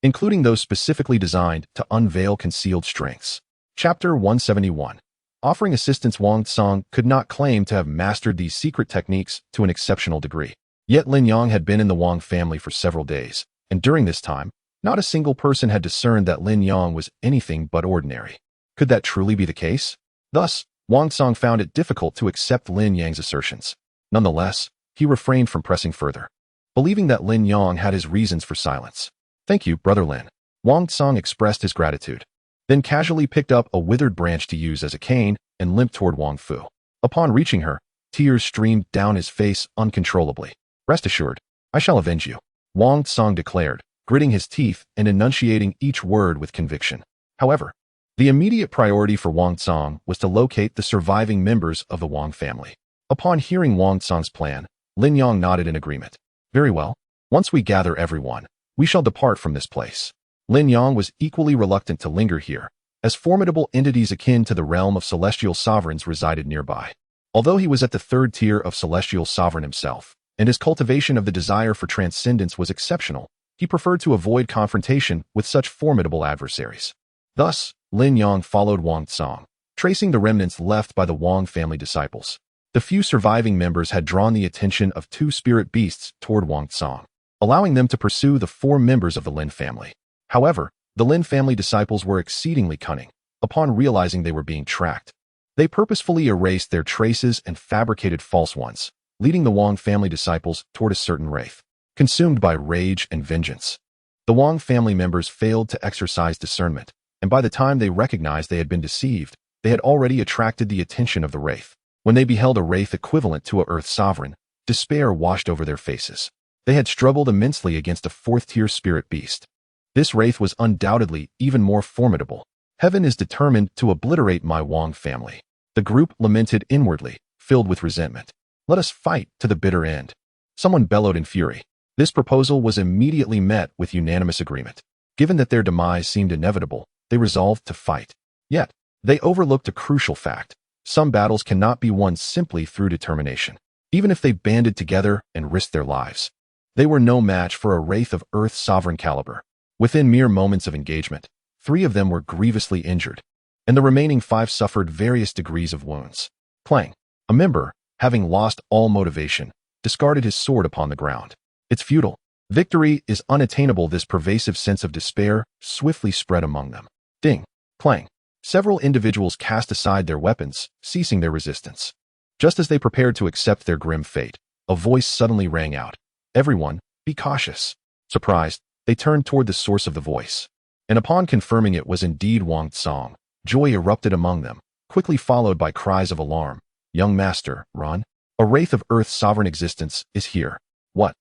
including those specifically designed to unveil concealed strengths. Chapter 171. Offering assistance, Wang Tsong could not claim to have mastered these secret techniques to an exceptional degree. Yet Lin Yang had been in the Wang family for several days, and during this time, not a single person had discerned that Lin Yang was anything but ordinary. Could that truly be the case? Thus, Wang Tsong found it difficult to accept Lin Yang's assertions. Nonetheless, he refrained from pressing further, believing that Lin Yang had his reasons for silence. "Thank you, Brother Lin." Wang Tsong expressed his gratitude, then casually picked up a withered branch to use as a cane and limped toward Wang Fu. Upon reaching her, tears streamed down his face uncontrollably. "Rest assured, I shall avenge you," Wang Tsong declared, gritting his teeth and enunciating each word with conviction. However, the immediate priority for Wang Tsong was to locate the surviving members of the Wang family. Upon hearing Wang Tsong's plan, Lin Yang nodded in agreement. "Very well. Once we gather everyone, we shall depart from this place." Lin Yang was equally reluctant to linger here, as formidable entities akin to the realm of celestial sovereigns resided nearby. Although he was at the third tier of celestial sovereign himself, and his cultivation of the desire for transcendence was exceptional, he preferred to avoid confrontation with such formidable adversaries. Thus, Lin Yang followed Wang Tsong, tracing the remnants left by the Wang family disciples. The few surviving members had drawn the attention of two spirit beasts toward Wang Tsong, allowing them to pursue the four members of the Lin family. However, the Lin family disciples were exceedingly cunning. Upon realizing they were being tracked, they purposefully erased their traces and fabricated false ones, leading the Wang family disciples toward a certain wraith. Consumed by rage and vengeance, the Wang family members failed to exercise discernment, and and by the time they recognized they had been deceived, they had already attracted the attention of the wraith. When they beheld a wraith equivalent to a earth sovereign, despair washed over their faces. They had struggled immensely against a fourth-tier spirit beast. This wraith was undoubtedly even more formidable. Heaven is determined to obliterate my Wang family. The group lamented inwardly, filled with resentment. Let us fight to the bitter end. Someone bellowed in fury. This proposal was immediately met with unanimous agreement. Given that their demise seemed inevitable, they resolved to fight. Yet, they overlooked a crucial fact. Some battles cannot be won simply through determination, even if they banded together and risked their lives. They were no match for a wraith of Earth's sovereign caliber. Within mere moments of engagement, 3 of them were grievously injured, and the remaining 5 suffered various degrees of wounds. Clang. A member, having lost all motivation, discarded his sword upon the ground. It's futile. Victory is unattainable. This pervasive sense of despair swiftly spread among them. Ding. Clang. Several individuals cast aside their weapons, ceasing their resistance. Just as they prepared to accept their grim fate, a voice suddenly rang out. Everyone, be cautious. Surprised, they turned toward the source of the voice. And upon confirming it was indeed Wang Tsong, joy erupted among them, quickly followed by cries of alarm. Young master, run. A wraith of Earth's sovereign existence is here. What?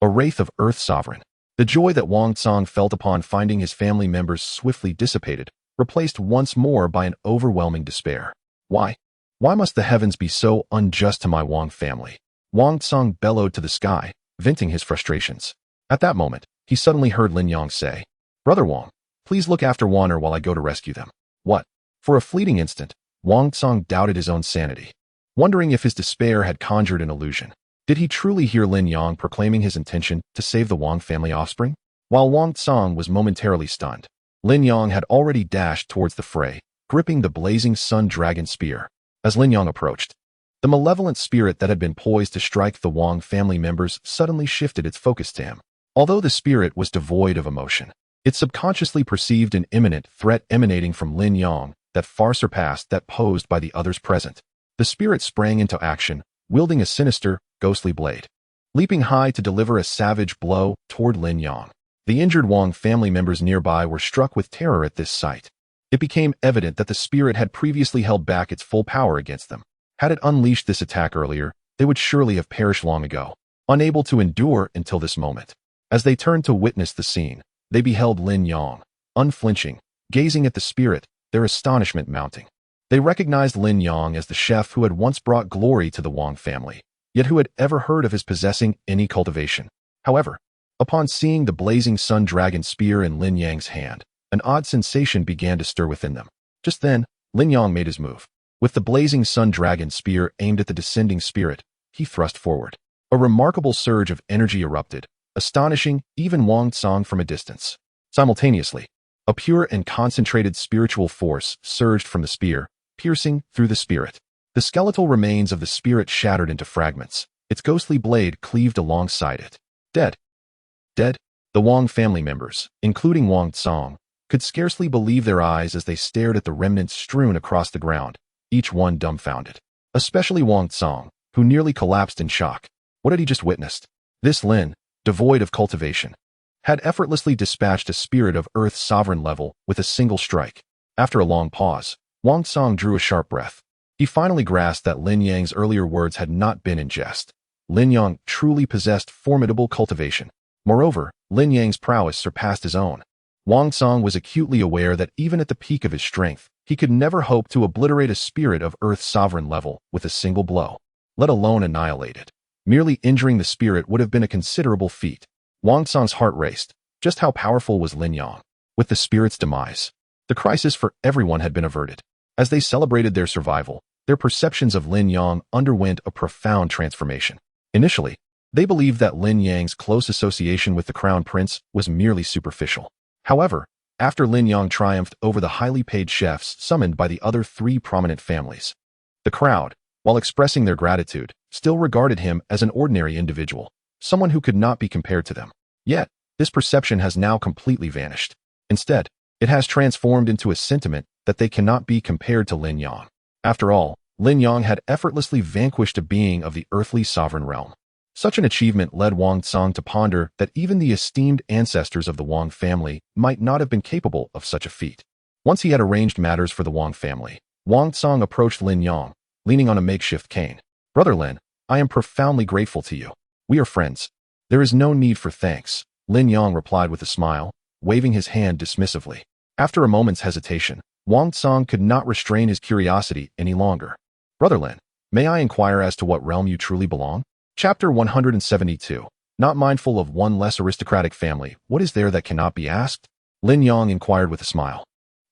A wraith of Earth sovereign. The joy that Wang Tsong felt upon finding his family members swiftly dissipated, replaced once more by an overwhelming despair. Why? Why must the heavens be so unjust to my Wang family? Wang Tsong bellowed to the sky, venting his frustrations. At that moment, he suddenly heard Lin Yang say, Brother Wang, please look after Wan'er while I go to rescue them. What? For a fleeting instant, Wang Tsong doubted his own sanity, wondering if his despair had conjured an illusion. Did he truly hear Lin Yang proclaiming his intention to save the Wang family offspring? While Wang Tsong was momentarily stunned, Lin Yang had already dashed towards the fray, gripping the blazing sun dragon spear. As Lin Yang approached, the malevolent spirit that had been poised to strike the Wang family members suddenly shifted its focus to him. Although the spirit was devoid of emotion, it subconsciously perceived an imminent threat emanating from Lin Yang that far surpassed that posed by the others present. The spirit sprang into action, wielding a sinister, ghostly blade, leaping high to deliver a savage blow toward Lin Yang. The injured Wang family members nearby were struck with terror at this sight. It became evident that the spirit had previously held back its full power against them. Had it unleashed this attack earlier, they would surely have perished long ago, unable to endure until this moment. As they turned to witness the scene, they beheld Lin Yang, unflinching, gazing at the spirit, their astonishment mounting. They recognized Lin Yang as the chef who had once brought glory to the Wang family, yet who had ever heard of his possessing any cultivation. However, upon seeing the blazing sun dragon spear in Lin Yang's hand, an odd sensation began to stir within them. Just then, Lin Yang made his move. With the blazing sun dragon spear aimed at the descending spirit, he thrust forward. A remarkable surge of energy erupted, astonishing even Wang Tsong from a distance. Simultaneously, a pure and concentrated spiritual force surged from the spear, piercing through the spirit. The skeletal remains of the spirit shattered into fragments, its ghostly blade cleaved alongside it. Dead. Dead? The Wang family members, including Wang Tsong, could scarcely believe their eyes as they stared at the remnants strewn across the ground, each one dumbfounded. Especially Wang Tsong, who nearly collapsed in shock. What had he just witnessed? This Lin, devoid of cultivation, had effortlessly dispatched a spirit of Earth's sovereign level with a single strike. After a long pause, Wang Tsong drew a sharp breath. He finally grasped that Lin Yang's earlier words had not been in jest. Lin Yang truly possessed formidable cultivation. Moreover, Lin Yang's prowess surpassed his own. Wang Tsong was acutely aware that even at the peak of his strength, he could never hope to obliterate a spirit of Earth's sovereign level with a single blow, let alone annihilate it. Merely injuring the spirit would have been a considerable feat. Wang Tsong's heart raced. Just how powerful was Lin Yang? With the spirit's demise, the crisis for everyone had been averted. As they celebrated their survival, their perceptions of Lin Yang underwent a profound transformation. Initially, they believed that Lin Yang's close association with the crown prince was merely superficial. However, after Lin Yang triumphed over the highly paid chefs summoned by the other 3 prominent families, the crowd, while expressing their gratitude, still regarded him as an ordinary individual, someone who could not be compared to them. Yet, this perception has now completely vanished. Instead, it has transformed into a sentiment that they cannot be compared to Lin Yang. After all, Lin Yang had effortlessly vanquished a being of the earthly sovereign realm. Such an achievement led Wang Tsong to ponder that even the esteemed ancestors of the Wang family might not have been capable of such a feat. Once he had arranged matters for the Wang family, Wang Tsang approached Lin Yang, leaning on a makeshift cane. "Brother Lin, I am profoundly grateful to you. We are friends. There is no need for thanks," Lin Yang replied with a smile, waving his hand dismissively. After a moment's hesitation, Wang Tsang could not restrain his curiosity any longer. "Brother Lin, may I inquire as to what realm you truly belong?" Chapter 172. Not mindful of one less aristocratic family, what is there that cannot be asked? Lin Yang inquired with a smile.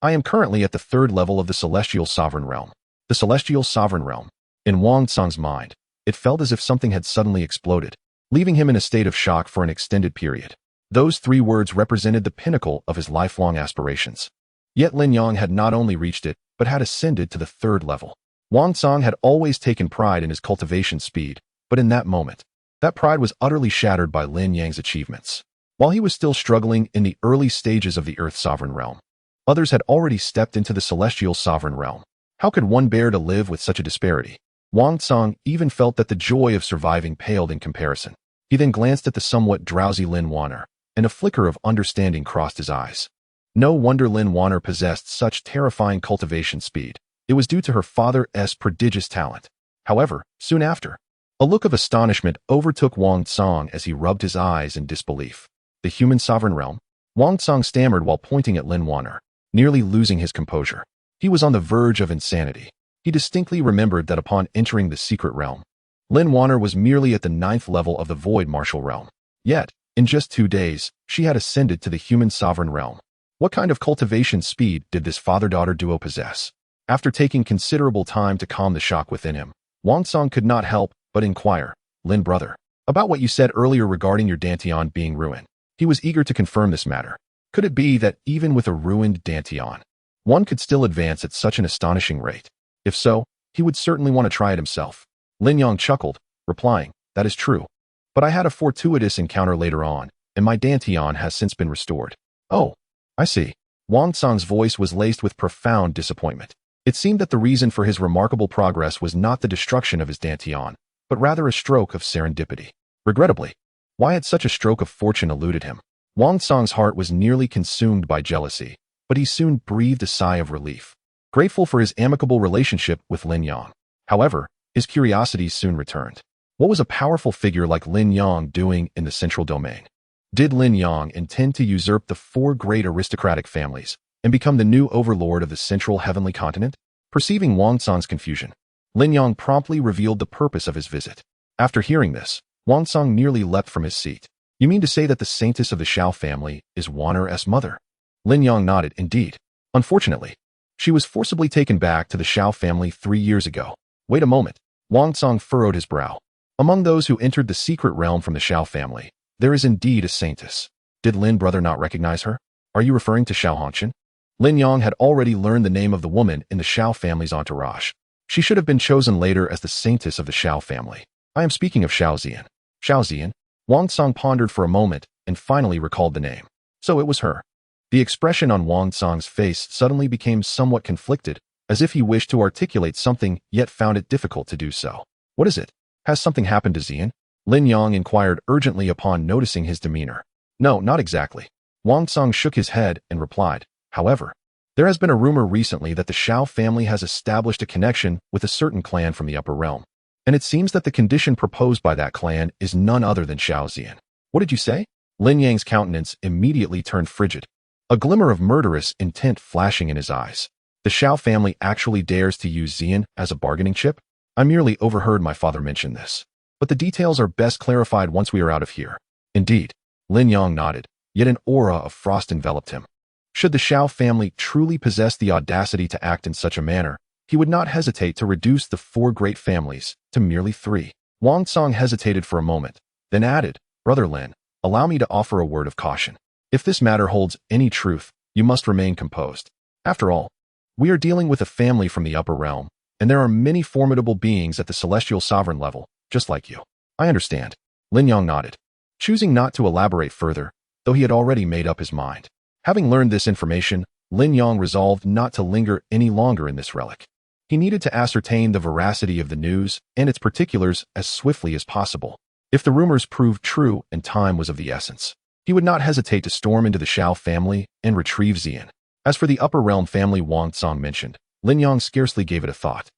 "I am currently at the third level of the Celestial Sovereign Realm." The Celestial Sovereign Realm. In Wang Tsang's mind, it felt as if something had suddenly exploded, leaving him in a state of shock for an extended period. Those 3 words represented the pinnacle of his lifelong aspirations. Yet Lin Yang had not only reached it, but had ascended to the 3rd level. Wang Tsang had always taken pride in his cultivation speed, but in that moment, that pride was utterly shattered by Lin Yang's achievements. While he was still struggling in the early stages of the Earth Sovereign Realm, others had already stepped into the Celestial Sovereign Realm. How could one bear to live with such a disparity? Wang Tsang even felt that the joy of surviving paled in comparison. He then glanced at the somewhat drowsy Lin Wan'er, and a flicker of understanding crossed his eyes. No wonder Lin Wan'er possessed such terrifying cultivation speed. It was due to her father's prodigious talent. However, soon after, a look of astonishment overtook Wang Tsang as he rubbed his eyes in disbelief. "The human sovereign realm?" Wang Tsang stammered while pointing at Lin Wan'er, nearly losing his composure. He was on the verge of insanity. He distinctly remembered that upon entering the secret realm, Lin Wan'er was merely at the 9th level of the void martial realm. Yet, in just 2 days, she had ascended to the human sovereign realm. What kind of cultivation speed did this father-daughter duo possess? After taking considerable time to calm the shock within him, Wang Tsang could not help but inquire, "Lin brother, about what you said earlier regarding your Dantian being ruined." He was eager to confirm this matter. Could it be that even with a ruined Dantian, one could still advance at such an astonishing rate? If so, he would certainly want to try it himself. Lin Yang chuckled, replying, "That is true. But I had a fortuitous encounter later on, and my Dantian has since been restored." "Oh, I see." Wang Tsang's voice was laced with profound disappointment. It seemed that the reason for his remarkable progress was not the destruction of his Dantian, but rather a stroke of serendipity. Regrettably, why had such a stroke of fortune eluded him? Wang Tsang's heart was nearly consumed by jealousy, but he soon breathed a sigh of relief, grateful for his amicable relationship with Lin Yang. However, his curiosity soon returned. What was a powerful figure like Lin Yang doing in the central domain? Did Lin Yang intend to usurp the 4 great aristocratic families and become the new overlord of the central heavenly continent? Perceiving Wang Tsang's confusion, Lin Yang promptly revealed the purpose of his visit. After hearing this, Wang Tsang nearly leapt from his seat. "You mean to say that the saintess of the Shao family is Wan'er's mother?" Lin Yang nodded. "Indeed. Unfortunately, she was forcibly taken back to the Shao family 3 years ago." "Wait a moment." Wang Tsang furrowed his brow. "Among those who entered the secret realm from the Shao family, there is indeed a saintess. Did Lin brother not recognize her? Are you referring to Shao Hongqian?" Lin Yang had already learned the name of the woman in the Shao family's entourage. She should have been chosen later as the saintess of the Shao family. "I am speaking of Shao Zian." "Shao Zian?" Wang Tsang pondered for a moment and finally recalled the name. So it was her. The expression on Wang Tsang's face suddenly became somewhat conflicted, as if he wished to articulate something yet found it difficult to do so. "What is it? Has something happened to Zian?" Lin Yang inquired urgently upon noticing his demeanor. "No, not exactly." Wang Tsang shook his head and replied, "However, there has been a rumor recently that the Shao family has established a connection with a certain clan from the upper realm, and it seems that the condition proposed by that clan is none other than Shao Zian." "What did you say?" Lin Yang's countenance immediately turned frigid, a glimmer of murderous intent flashing in his eyes. "The Shao family actually dares to use Zian as a bargaining chip?" "I merely overheard my father mention this, but the details are best clarified once we are out of here." "Indeed." Lin Yang nodded, yet an aura of frost enveloped him. Should the Shao family truly possess the audacity to act in such a manner, he would not hesitate to reduce the 4 great families to merely 3. Wang Tsang hesitated for a moment, then added, "Brother Lin, allow me to offer a word of caution. If this matter holds any truth, you must remain composed. After all, we are dealing with a family from the upper realm, and there are many formidable beings at the celestial sovereign level, just like you." "I understand." Lin Yang nodded, choosing not to elaborate further, though he had already made up his mind. Having learned this information, Lin Yang resolved not to linger any longer in this relic. He needed to ascertain the veracity of the news and its particulars as swiftly as possible. If the rumors proved true and time was of the essence, he would not hesitate to storm into the Shao family and retrieve Zian. As for the upper realm family Wang Tsang mentioned, Lin Yang scarcely gave it a thought.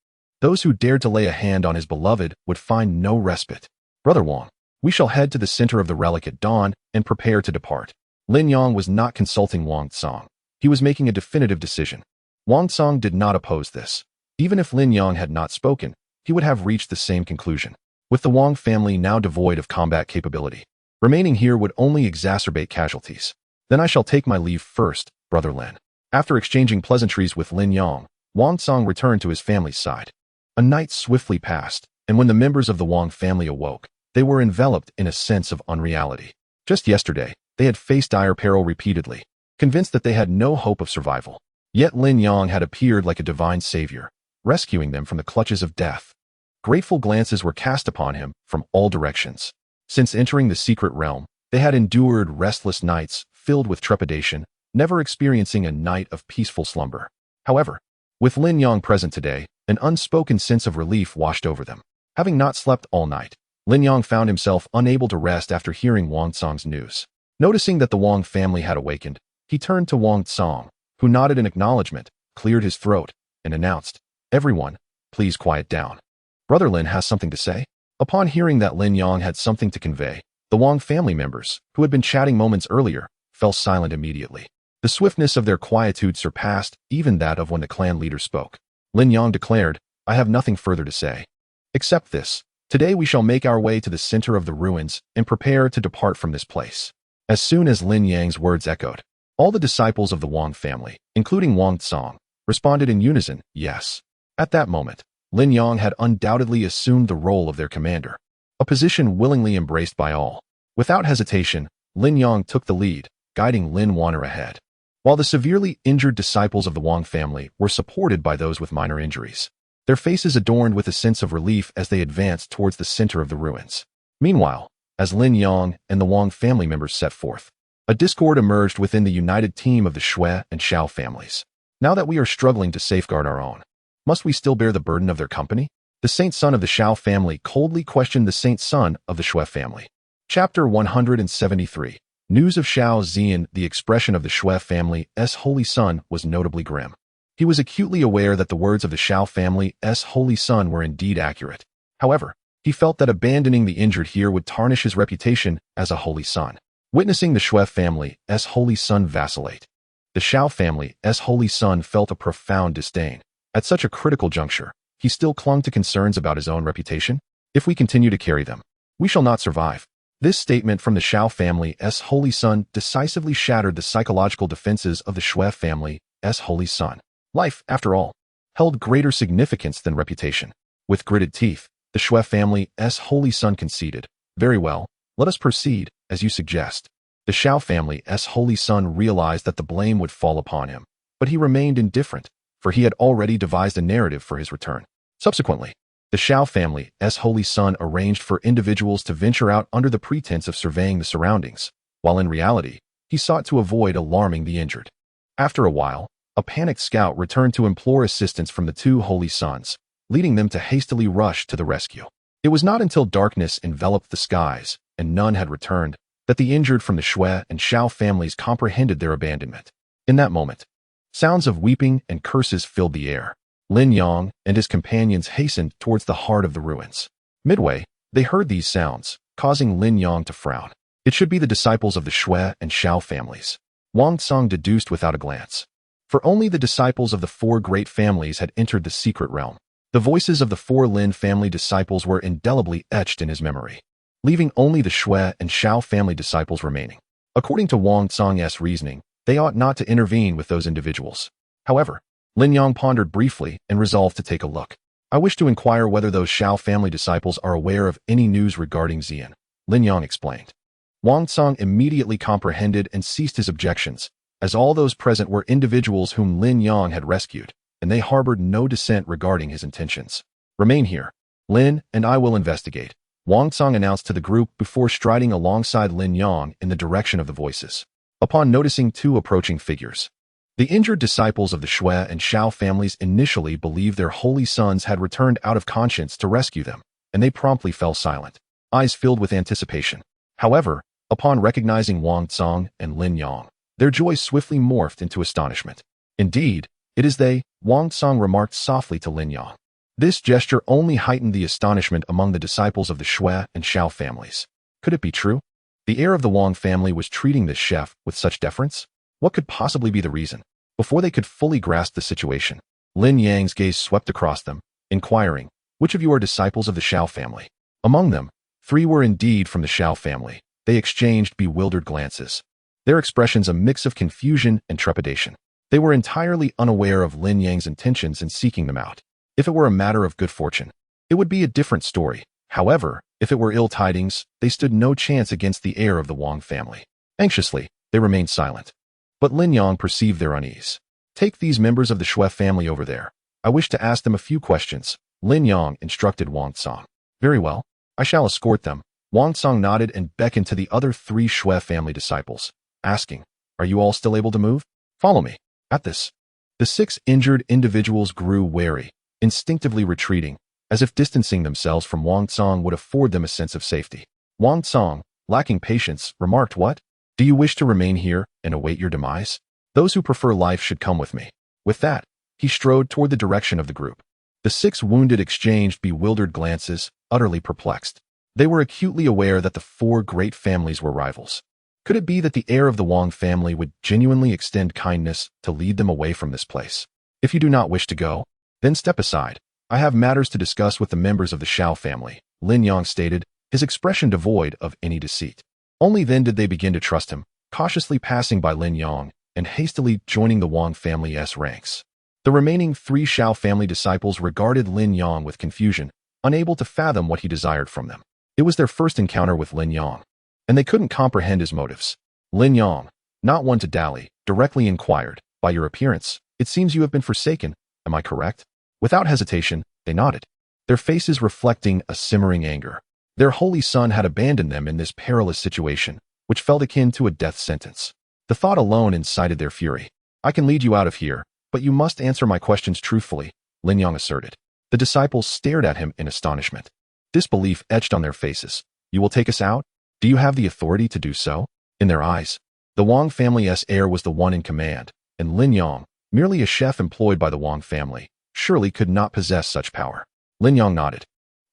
Those who dared to lay a hand on his beloved would find no respite. Brother Wang, we shall head to the center of the relic at dawn and prepare to depart. Lin Yang was not consulting Wang Tsang. He was making a definitive decision. Wang Tsang did not oppose this. Even if Lin Yang had not spoken, he would have reached the same conclusion. With the Wang family now devoid of combat capability, remaining here would only exacerbate casualties. Then I shall take my leave first, Brother Lin. After exchanging pleasantries with Lin Yang, Wang Tsang returned to his family's side. A night swiftly passed, and when the members of the Wang family awoke, they were enveloped in a sense of unreality. Just yesterday, they had faced dire peril repeatedly, convinced that they had no hope of survival. Yet Lin Yang had appeared like a divine savior, rescuing them from the clutches of death. Grateful glances were cast upon him from all directions. Since entering the secret realm, they had endured restless nights filled with trepidation, never experiencing a night of peaceful slumber. However, with Lin Yang present today, an unspoken sense of relief washed over them. Having not slept all night, Lin Yang found himself unable to rest after hearing Wang Tsang's news. Noticing that the Wang family had awakened, he turned to Wang Tsang, who nodded in acknowledgement, cleared his throat, and announced, "Everyone, please quiet down. Brother Lin has something to say." Upon hearing that Lin Yang had something to convey, the Wang family members, who had been chatting moments earlier, fell silent immediately. The swiftness of their quietude surpassed even that of when the clan leader spoke. Lin Yang declared, "I have nothing further to say. Except this, today we shall make our way to the center of the ruins and prepare to depart from this place." As soon as Lin Yang's words echoed, all the disciples of the Wang family, including Wang Tsang, responded in unison, yes. At that moment, Lin Yang had undoubtedly assumed the role of their commander, a position willingly embraced by all. Without hesitation, Lin Yang took the lead, guiding Lin Wan'er ahead. While the severely injured disciples of the Wang family were supported by those with minor injuries, their faces adorned with a sense of relief as they advanced towards the center of the ruins. Meanwhile, as Lin Yang and the Wang family members set forth, a discord emerged within the united team of the Shui and Xiao families. Now that we are struggling to safeguard our own, must we still bear the burden of their company? The saint son of the Xiao family coldly questioned the saint son of the Shui family. Chapter 173. News of Xiao Zian. The expression of the Shui family's holy son was notably grim. He was acutely aware that the words of the Xiao family's holy son were indeed accurate. However, he felt that abandoning the injured here would tarnish his reputation as a holy son. Witnessing the Shui family's holy son vacillate, the Xiao family's holy son felt a profound disdain. At such a critical juncture, he still clung to concerns about his own reputation. If we continue to carry them, we shall not survive. This statement from the Xiao family's holy son decisively shattered the psychological defenses of the Shui family's holy son. Life, after all, held greater significance than reputation. With gritted teeth, the Shui family's holy son conceded, "Very well, let us proceed, as you suggest." The Xiao family's holy son realized that the blame would fall upon him, but he remained indifferent, for he had already devised a narrative for his return. Subsequently, the Xiao family's holy son arranged for individuals to venture out under the pretense of surveying the surroundings, while in reality, he sought to avoid alarming the injured. After a while, a panicked scout returned to implore assistance from the two holy sons, leading them to hastily rush to the rescue. It was not until darkness enveloped the skies, and none had returned, that the injured from the Shui and Xiao families comprehended their abandonment. In that moment, sounds of weeping and curses filled the air. Lin Yang and his companions hastened towards the heart of the ruins. Midway, they heard these sounds, causing Lin Yang to frown. It should be the disciples of the Shui and Xiao families. Wang Tsang deduced without a glance. For only the disciples of the four great families had entered the secret realm. The voices of the four Lin family disciples were indelibly etched in his memory, leaving only the Shui and Xiao family disciples remaining. According to Wang Tsang's reasoning, they ought not to intervene with those individuals. However, Lin Yang pondered briefly and resolved to take a look. "I wish to inquire whether those Xiao family disciples are aware of any news regarding Zian," Lin Yang explained. Wang Tsang immediately comprehended and ceased his objections, as all those present were individuals whom Lin Yang had rescued, and they harbored no dissent regarding his intentions. "Remain here. Lin and I will investigate," Wang Tsang announced to the group before striding alongside Lin Yang in the direction of the voices. Upon noticing two approaching figures, the injured disciples of the Shui and Xiao families initially believed their holy sons had returned out of conscience to rescue them, and they promptly fell silent, eyes filled with anticipation. However, upon recognizing Wang Tsang and Lin Yang, their joy swiftly morphed into astonishment. Indeed, it is they, Wang Song remarked softly to Lin Yang. This gesture only heightened the astonishment among the disciples of the Shui and Xiao families. Could it be true? The heir of the Wang family was treating this chef with such deference? What could possibly be the reason? Before they could fully grasp the situation, Lin Yang's gaze swept across them, inquiring, "Which of you are disciples of the Xiao family?" Among them, 3 were indeed from the Xiao family. They exchanged bewildered glances, their expressions a mix of confusion and trepidation. They were entirely unaware of Lin Yang's intentions in seeking them out. If it were a matter of good fortune, it would be a different story. However, if it were ill tidings, they stood no chance against the heir of the Wang family. Anxiously, they remained silent. But Lin Yang perceived their unease. "Take these members of the Shui family over there. I wish to ask them a few questions," Lin Yang instructed Wang Song. "Very well. I shall escort them." Wang Song nodded and beckoned to the other 3 Shui family disciples, asking, "Are you all still able to move? Follow me." At this, the 6 injured individuals grew wary, instinctively retreating, as if distancing themselves from Wang Song would afford them a sense of safety. Wang Song, lacking patience, remarked, "What? Do you wish to remain here and await your demise? Those who prefer life should come with me." With that, he strode toward the direction of the group. The 6 wounded exchanged bewildered glances, utterly perplexed. They were acutely aware that the 4 great families were rivals. Could it be that the heir of the Wang family would genuinely extend kindness to lead them away from this place? "If you do not wish to go, then step aside. I have matters to discuss with the members of the Xiao family," Lin Yang stated, his expression devoid of any deceit. Only then did they begin to trust him, cautiously passing by Lin Yang and hastily joining the Wang family's ranks. The remaining 3 Xiao family disciples regarded Lin Yang with confusion, unable to fathom what he desired from them. It was their first encounter with Lin Yang, and they couldn't comprehend his motives. Lin Yang, not one to dally, directly inquired, "By your appearance, it seems you have been forsaken. Am I correct?" Without hesitation, they nodded, their faces reflecting a simmering anger. Their holy son had abandoned them in this perilous situation, which felt akin to a death sentence. The thought alone incited their fury. "I can lead you out of here, but you must answer my questions truthfully," Lin Yang asserted. The disciples stared at him in astonishment. Disbelief etched on their faces. "You will take us out? Do you have the authority to do so?" In their eyes, the Wang family's heir was the one in command, and Lin Yang, merely a chef employed by the Wang family, surely could not possess such power. Lin Yang nodded,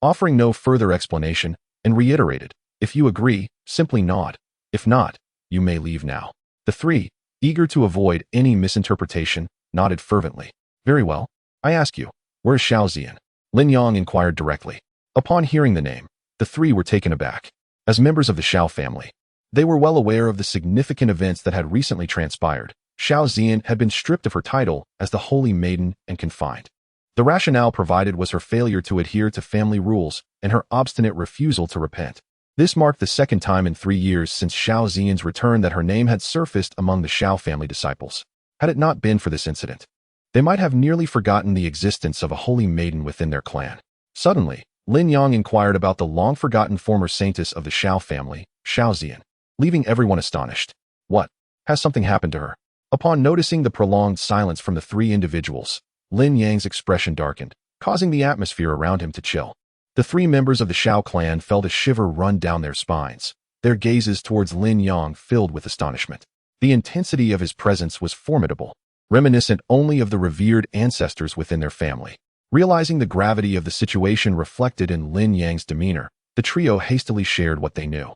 offering no further explanation, and reiterated, "If you agree, simply nod. If not, you may leave now." The 3, eager to avoid any misinterpretation, nodded fervently. "Very well. I ask you, where is Xiao Ziyan?" Lin Yang inquired directly. Upon hearing the name, the 3 were taken aback. As members of the Xiao family, they were well aware of the significant events that had recently transpired. Xiao Ziyan had been stripped of her title as the Holy Maiden and confined. The rationale provided was her failure to adhere to family rules and her obstinate refusal to repent. This marked the second time in 3 years since Xiao Ziyan's return that her name had surfaced among the Xiao family disciples. Had it not been for this incident, they might have nearly forgotten the existence of a holy maiden within their clan. Suddenly, Lin Yang inquired about the long-forgotten former saintess of the Xiao family, Xiao Ziyan, leaving everyone astonished. "What? Has something happened to her?" Upon noticing the prolonged silence from the 3 individuals, Lin Yang's expression darkened, causing the atmosphere around him to chill. The 3 members of the Xiao clan felt a shiver run down their spines, their gazes towards Lin Yang filled with astonishment. The intensity of his presence was formidable, reminiscent only of the revered ancestors within their family. Realizing the gravity of the situation reflected in Lin Yang's demeanor, the trio hastily shared what they knew.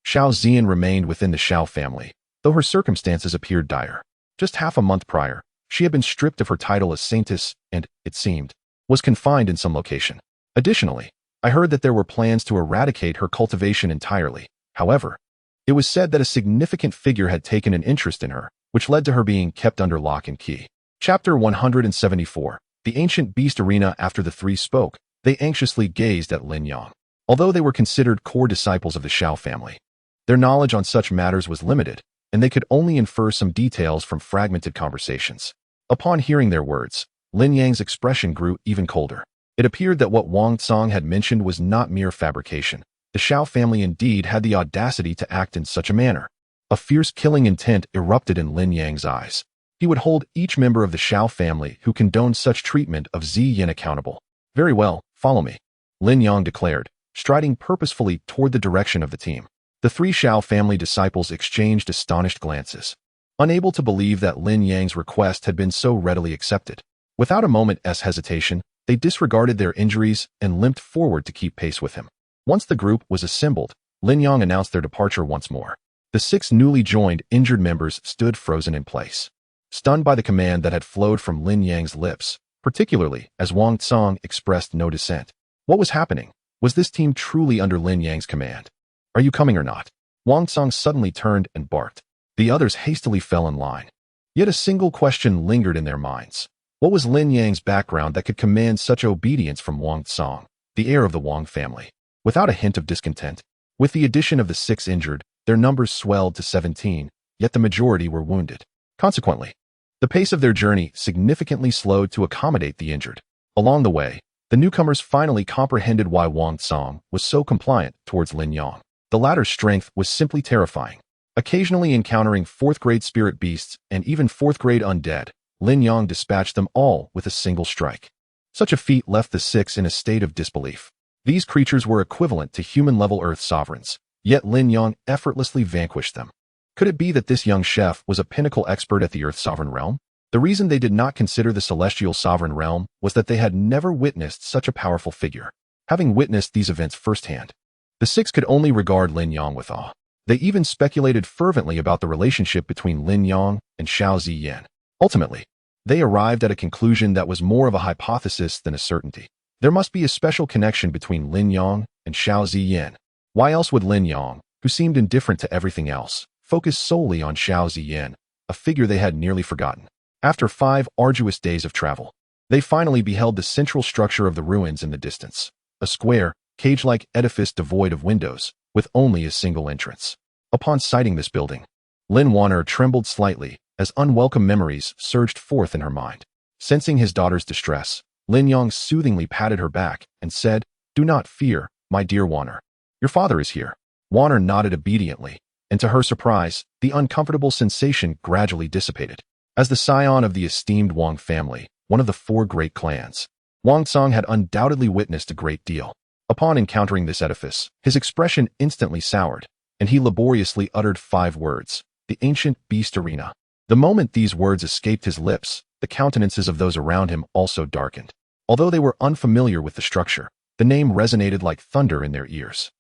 Xiao Ziyan remained within the Xiao family, though her circumstances appeared dire. Just half a month prior, she had been stripped of her title as saintess and, it seemed, was confined in some location. Additionally, I heard that there were plans to eradicate her cultivation entirely. However, it was said that a significant figure had taken an interest in her, which led to her being kept under lock and key. Chapter 174. The Ancient Beast Arena. After the 3 spoke, they anxiously gazed at Lin Yang. Although they were considered core disciples of the Xiao family, their knowledge on such matters was limited, and they could only infer some details from fragmented conversations. Upon hearing their words, Lin Yang's expression grew even colder. It appeared that what Wang Song had mentioned was not mere fabrication. The Xiao family indeed had the audacity to act in such a manner. A fierce killing intent erupted in Lin Yang's eyes. He would hold each member of the Xiao family who condoned such treatment of Ziyan accountable. "Very well, follow me," Lin Yang declared, striding purposefully toward the direction of the team. The 3 Xiao family disciples exchanged astonished glances. unable to believe that Lin Yang's request had been so readily accepted. Without a moment's hesitation, they disregarded their injuries and limped forward to keep pace with him. Once the group was assembled, Lin Yang announced their departure once more. The 6 newly joined injured members stood frozen in place, stunned by the command that had flowed from Lin Yang's lips, particularly as Wang Tsang expressed no dissent. What was happening? Was this team truly under Lin Yang's command? Are you coming or not? Wang Tsang suddenly turned and barked. The others hastily fell in line. Yet a single question lingered in their minds. What was Lin Yang's background that could command such obedience from Wang Tsang, the heir of the Wang family? Without a hint of discontent, with the addition of the 6 injured, their numbers swelled to 17, yet the majority were wounded. Consequently, the pace of their journey significantly slowed to accommodate the injured. Along the way, the newcomers finally comprehended why Wang Tsang was so compliant towards Lin Yang. The latter's strength was simply terrifying. Occasionally encountering 4th-grade spirit beasts and even 4th-grade undead, Lin Yang dispatched them all with a single strike. Such a feat left the 6 in a state of disbelief. These creatures were equivalent to human-level Earth sovereigns, yet Lin Yang effortlessly vanquished them. Could it be that this young chef was a pinnacle expert at the Earth sovereign realm? The reason they did not consider the celestial sovereign realm was that they had never witnessed such a powerful figure. Having witnessed these events firsthand, the 6 could only regard Lin Yang with awe. They even speculated fervently about the relationship between Lin Yang and Xiao Ziyan. Ultimately, they arrived at a conclusion that was more of a hypothesis than a certainty. There must be a special connection between Lin Yang and Xiao Ziyan. Why else would Lin Yang, who seemed indifferent to everything else, focus solely on Xiao Ziyan, a figure they had nearly forgotten? After 5 arduous days of travel, they finally beheld the central structure of the ruins in the distance, a square, cage-like edifice devoid of windows, with only a single entrance. Upon sighting this building, Lin Wan'er trembled slightly as unwelcome memories surged forth in her mind. Sensing his daughter's distress, Lin Yang soothingly patted her back and said, "Do not fear, my dear Wan'er. Your father is here." Wan'er nodded obediently, and to her surprise, the uncomfortable sensation gradually dissipated. As the scion of the esteemed Wang family, one of the 4 great clans, Wang Tsang had undoubtedly witnessed a great deal. Upon encountering this edifice, his expression instantly soured, and he laboriously uttered 5 words: the ancient beast arena. The moment these words escaped his lips, the countenances of those around him also darkened. Although they were unfamiliar with the structure, the name resonated like thunder in their ears.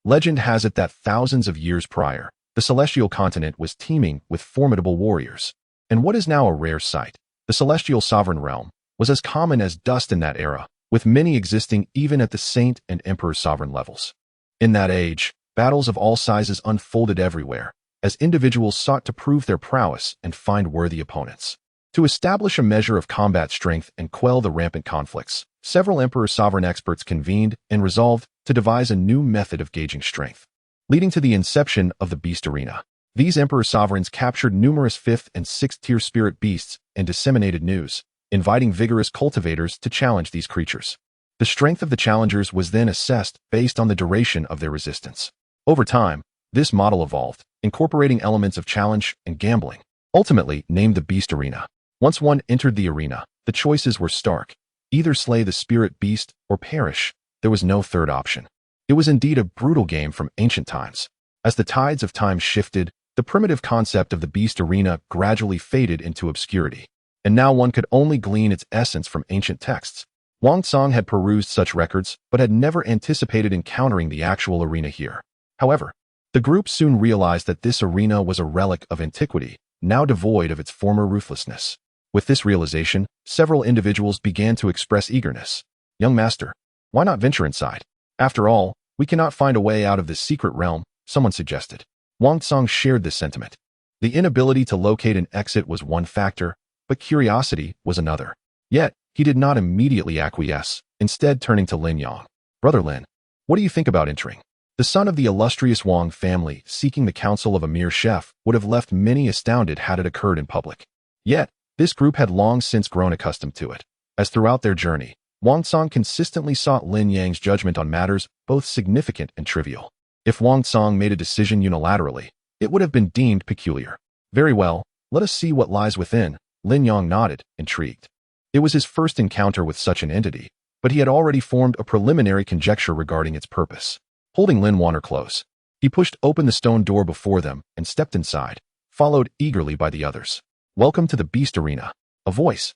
Legend has it that thousands of years prior, the celestial continent was teeming with formidable warriors. And what is now a rare sight, the celestial sovereign realm, was as common as dust in that era, with many existing even at the saint and emperor sovereign levels. In that age, battles of all sizes unfolded everywhere, as individuals sought to prove their prowess and find worthy opponents. To establish a measure of combat strength and quell the rampant conflicts, several emperor sovereign experts convened and resolved to devise a new method of gauging strength, leading to the inception of the beast arena. These emperor sovereigns captured numerous 5th and 6th tier spirit beasts and disseminated news, inviting vigorous cultivators to challenge these creatures. The strength of the challengers was then assessed based on the duration of their resistance. Over time, this model evolved, incorporating elements of challenge and gambling, ultimately named the beast arena. Once one entered the arena, the choices were stark: either slay the spirit beast or perish. There was no third option. It was indeed a brutal game from ancient times. As the tides of time shifted, the primitive concept of the beast arena gradually faded into obscurity, and now one could only glean its essence from ancient texts. Wang Tsang had perused such records, but had never anticipated encountering the actual arena here. However, the group soon realized that this arena was a relic of antiquity, now devoid of its former ruthlessness. With this realization, several individuals began to express eagerness. "Young master, why not venture inside? After all, we cannot find a way out of this secret realm," someone suggested. Wang Tsang shared this sentiment. The inability to locate an exit was one factor, but curiosity was another. Yet, he did not immediately acquiesce, instead turning to Lin Yang. "Brother Lin, what do you think about entering?" The son of the illustrious Wang family seeking the counsel of a mere chef would have left many astounded had it occurred in public. Yet, this group had long since grown accustomed to it, as throughout their journey, Wang Tsang consistently sought Lin Yang's judgment on matters both significant and trivial. If Wang Tsang made a decision unilaterally, it would have been deemed peculiar. "Very well, let us see what lies within," Lin Yang nodded, intrigued. It was his first encounter with such an entity, but he had already formed a preliminary conjecture regarding its purpose. Holding Lin Wan'er close, he pushed open the stone door before them and stepped inside, followed eagerly by the others. "Welcome to the Beast Arena." A voice,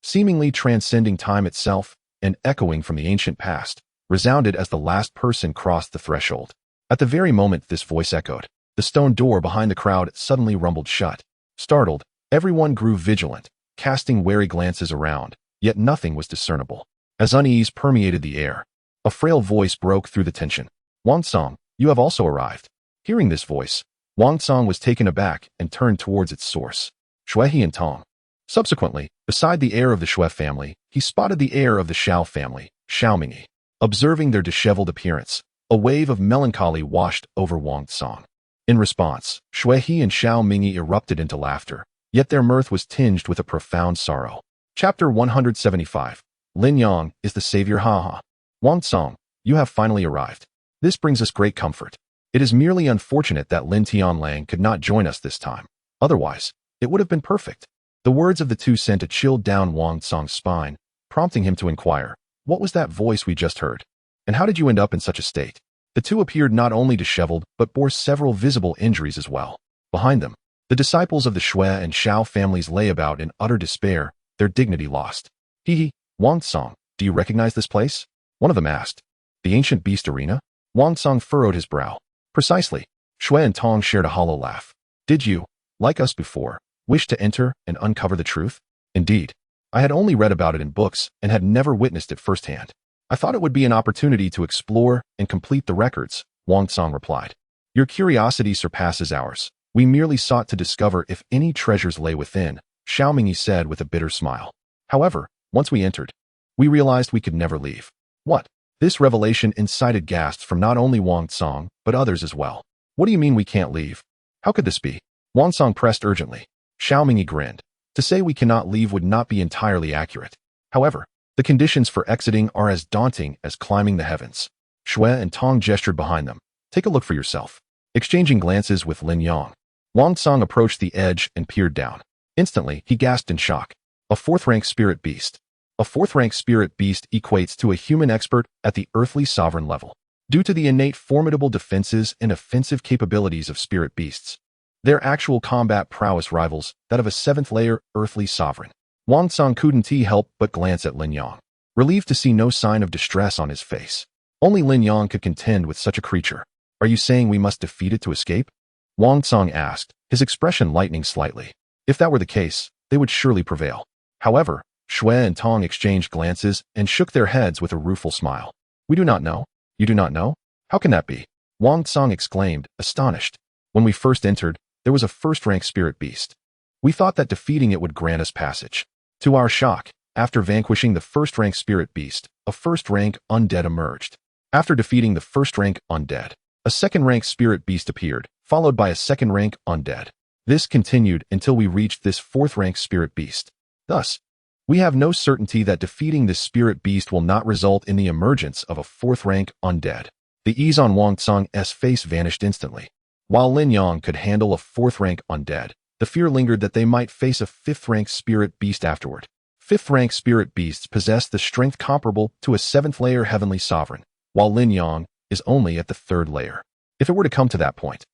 seemingly transcending time itself and echoing from the ancient past, resounded as the last person crossed the threshold. At the very moment this voice echoed, the stone door behind the crowd suddenly rumbled shut. Startled, everyone grew vigilant, casting wary glances around, yet nothing was discernible. As unease permeated the air, a frail voice broke through the tension. "Wang Song, you have also arrived." Hearing this voice, Wang Song was taken aback and turned towards its source. Shui and Tong. Subsequently, beside the heir of the Shui family, he spotted the heir of the Xiao family, Xiao Mingyi. Observing their disheveled appearance, a wave of melancholy washed over Wang Song. In response, Shui and Xiao Mingyi erupted into laughter, yet their mirth was tinged with a profound sorrow. Chapter 175. Lin Yang is the savior. Haha. Wang Song, you have finally arrived. This brings us great comfort. It is merely unfortunate that Lin Tianlang could not join us this time. Otherwise, it would have been perfect. The words of the two sent a chill down Wang Song's spine, prompting him to inquire, "What was that voice we just heard? And how did you end up in such a state?" The two appeared not only disheveled, but bore several visible injuries as well. Behind them, the disciples of the Shui and Xiao families lay about in utter despair, their dignity lost. "Hee, Wang Song, do you recognize this place?" one of them asked. "The ancient beast arena?" Wang Song furrowed his brow. "Precisely." Shui and Tong shared a hollow laugh. "Did you, like us before, wish to enter and uncover the truth?" "Indeed. I had only read about it in books and had never witnessed it firsthand. I thought it would be an opportunity to explore and complete the records," Wang Song replied. "Your curiosity surpasses ours. We merely sought to discover if any treasures lay within," Xiao Mingyi said with a bitter smile. "However, once we entered, we realized we could never leave." "What?" This revelation incited gasps from not only Wang Song, but others as well. "What do you mean we can't leave? How could this be?" Wang Song pressed urgently. Xiao Mingyi grinned. "To say we cannot leave would not be entirely accurate. However, the conditions for exiting are as daunting as climbing the heavens." Shui and Tong gestured behind them. "Take a look for yourself." Exchanging glances with Lin Yang, Wang Song approached the edge and peered down. Instantly, he gasped in shock. A fourth-rank spirit beast. A fourth-rank spirit beast equates to a human expert at the earthly sovereign level. Due to the innate formidable defenses and offensive capabilities of spirit beasts, their actual combat prowess rivals that of a seventh-layer earthly sovereign. Wang Song couldn't help but glance at Lin Yang, relieved to see no sign of distress on his face. Only Lin Yang could contend with such a creature. "Are you saying we must defeat it to escape?" Wang Song asked, his expression lightening slightly. If that were the case, they would surely prevail. However, Shui and Tong exchanged glances and shook their heads with a rueful smile. "We do not know." "You do not know? How can that be?" Wang Song exclaimed, astonished. "When we first entered, there was a first-rank spirit beast. We thought that defeating it would grant us passage. To our shock, after vanquishing the first-rank spirit beast, a first-rank undead emerged. After defeating the first-rank undead, a second-rank spirit beast appeared, followed by a second-rank undead. This continued until we reached this fourth-rank spirit beast. Thus, we have no certainty that defeating this spirit beast will not result in the emergence of a fourth-rank undead." The ease on Wang Song's face vanished instantly. While Lin Yang could handle a fourth-rank undead, the fear lingered that they might face a fifth-rank spirit beast afterward. Fifth-rank spirit beasts possess the strength comparable to a seventh-layer heavenly sovereign, while Lin Yang is only at the third layer. If it were to come to that point,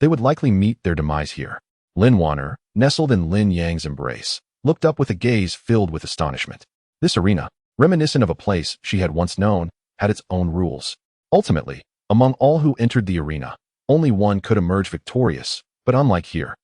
they would likely meet their demise here. Lin Wan'er, nestled in Lin Yang's embrace, looked up with a gaze filled with astonishment. This arena, reminiscent of a place she had once known, had its own rules. Ultimately, among all who entered the arena, only one could emerge victorious, but unlike here,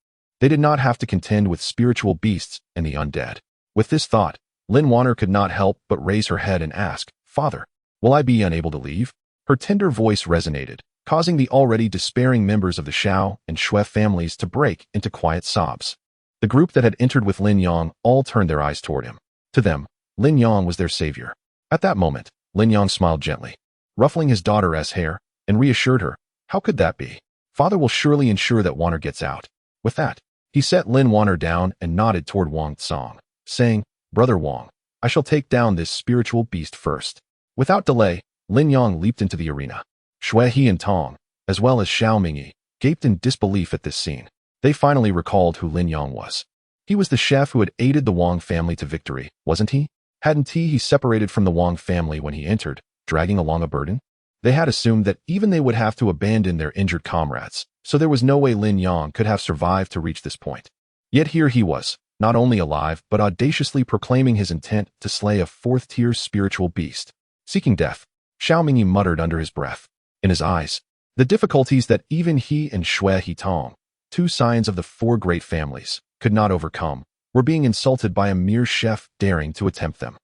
they did not have to contend with spiritual beasts and the undead. With this thought, Lin Wan'er could not help but raise her head and ask, "Father, will I be unable to leave?" Her tender voice resonated, causing the already despairing members of the Xiao and Shui families to break into quiet sobs. The group that had entered with Lin Yang all turned their eyes toward him. To them, Lin Yang was their savior. At that moment, Lin Yang smiled gently, ruffling his daughter's hair, and reassured her, "How could that be? Father will surely ensure that Wan'er gets out." With that, he set Lin Wan'er down and nodded toward Wang Song, saying, "Brother Wang, I shall take down this spiritual beast first." Without delay, Lin Yang leaped into the arena. Shui and Tong, as well as Xiao Mingyi, gaped in disbelief at this scene. They finally recalled who Lin Yang was. He was the chef who had aided the Wang family to victory, wasn't he? Hadn't he separated from the Wang family when he entered, dragging along a burden? They had assumed that even they would have to abandon their injured comrades, so there was no way Lin Yang could have survived to reach this point. Yet here he was, not only alive but audaciously proclaiming his intent to slay a fourth-tier spiritual beast. Seeking death, Xiao Mingyi muttered under his breath. In his eyes, the difficulties that even he and Xue Hitong, two scions of the four great families, could not overcome, were being insulted by a mere chef daring to attempt them.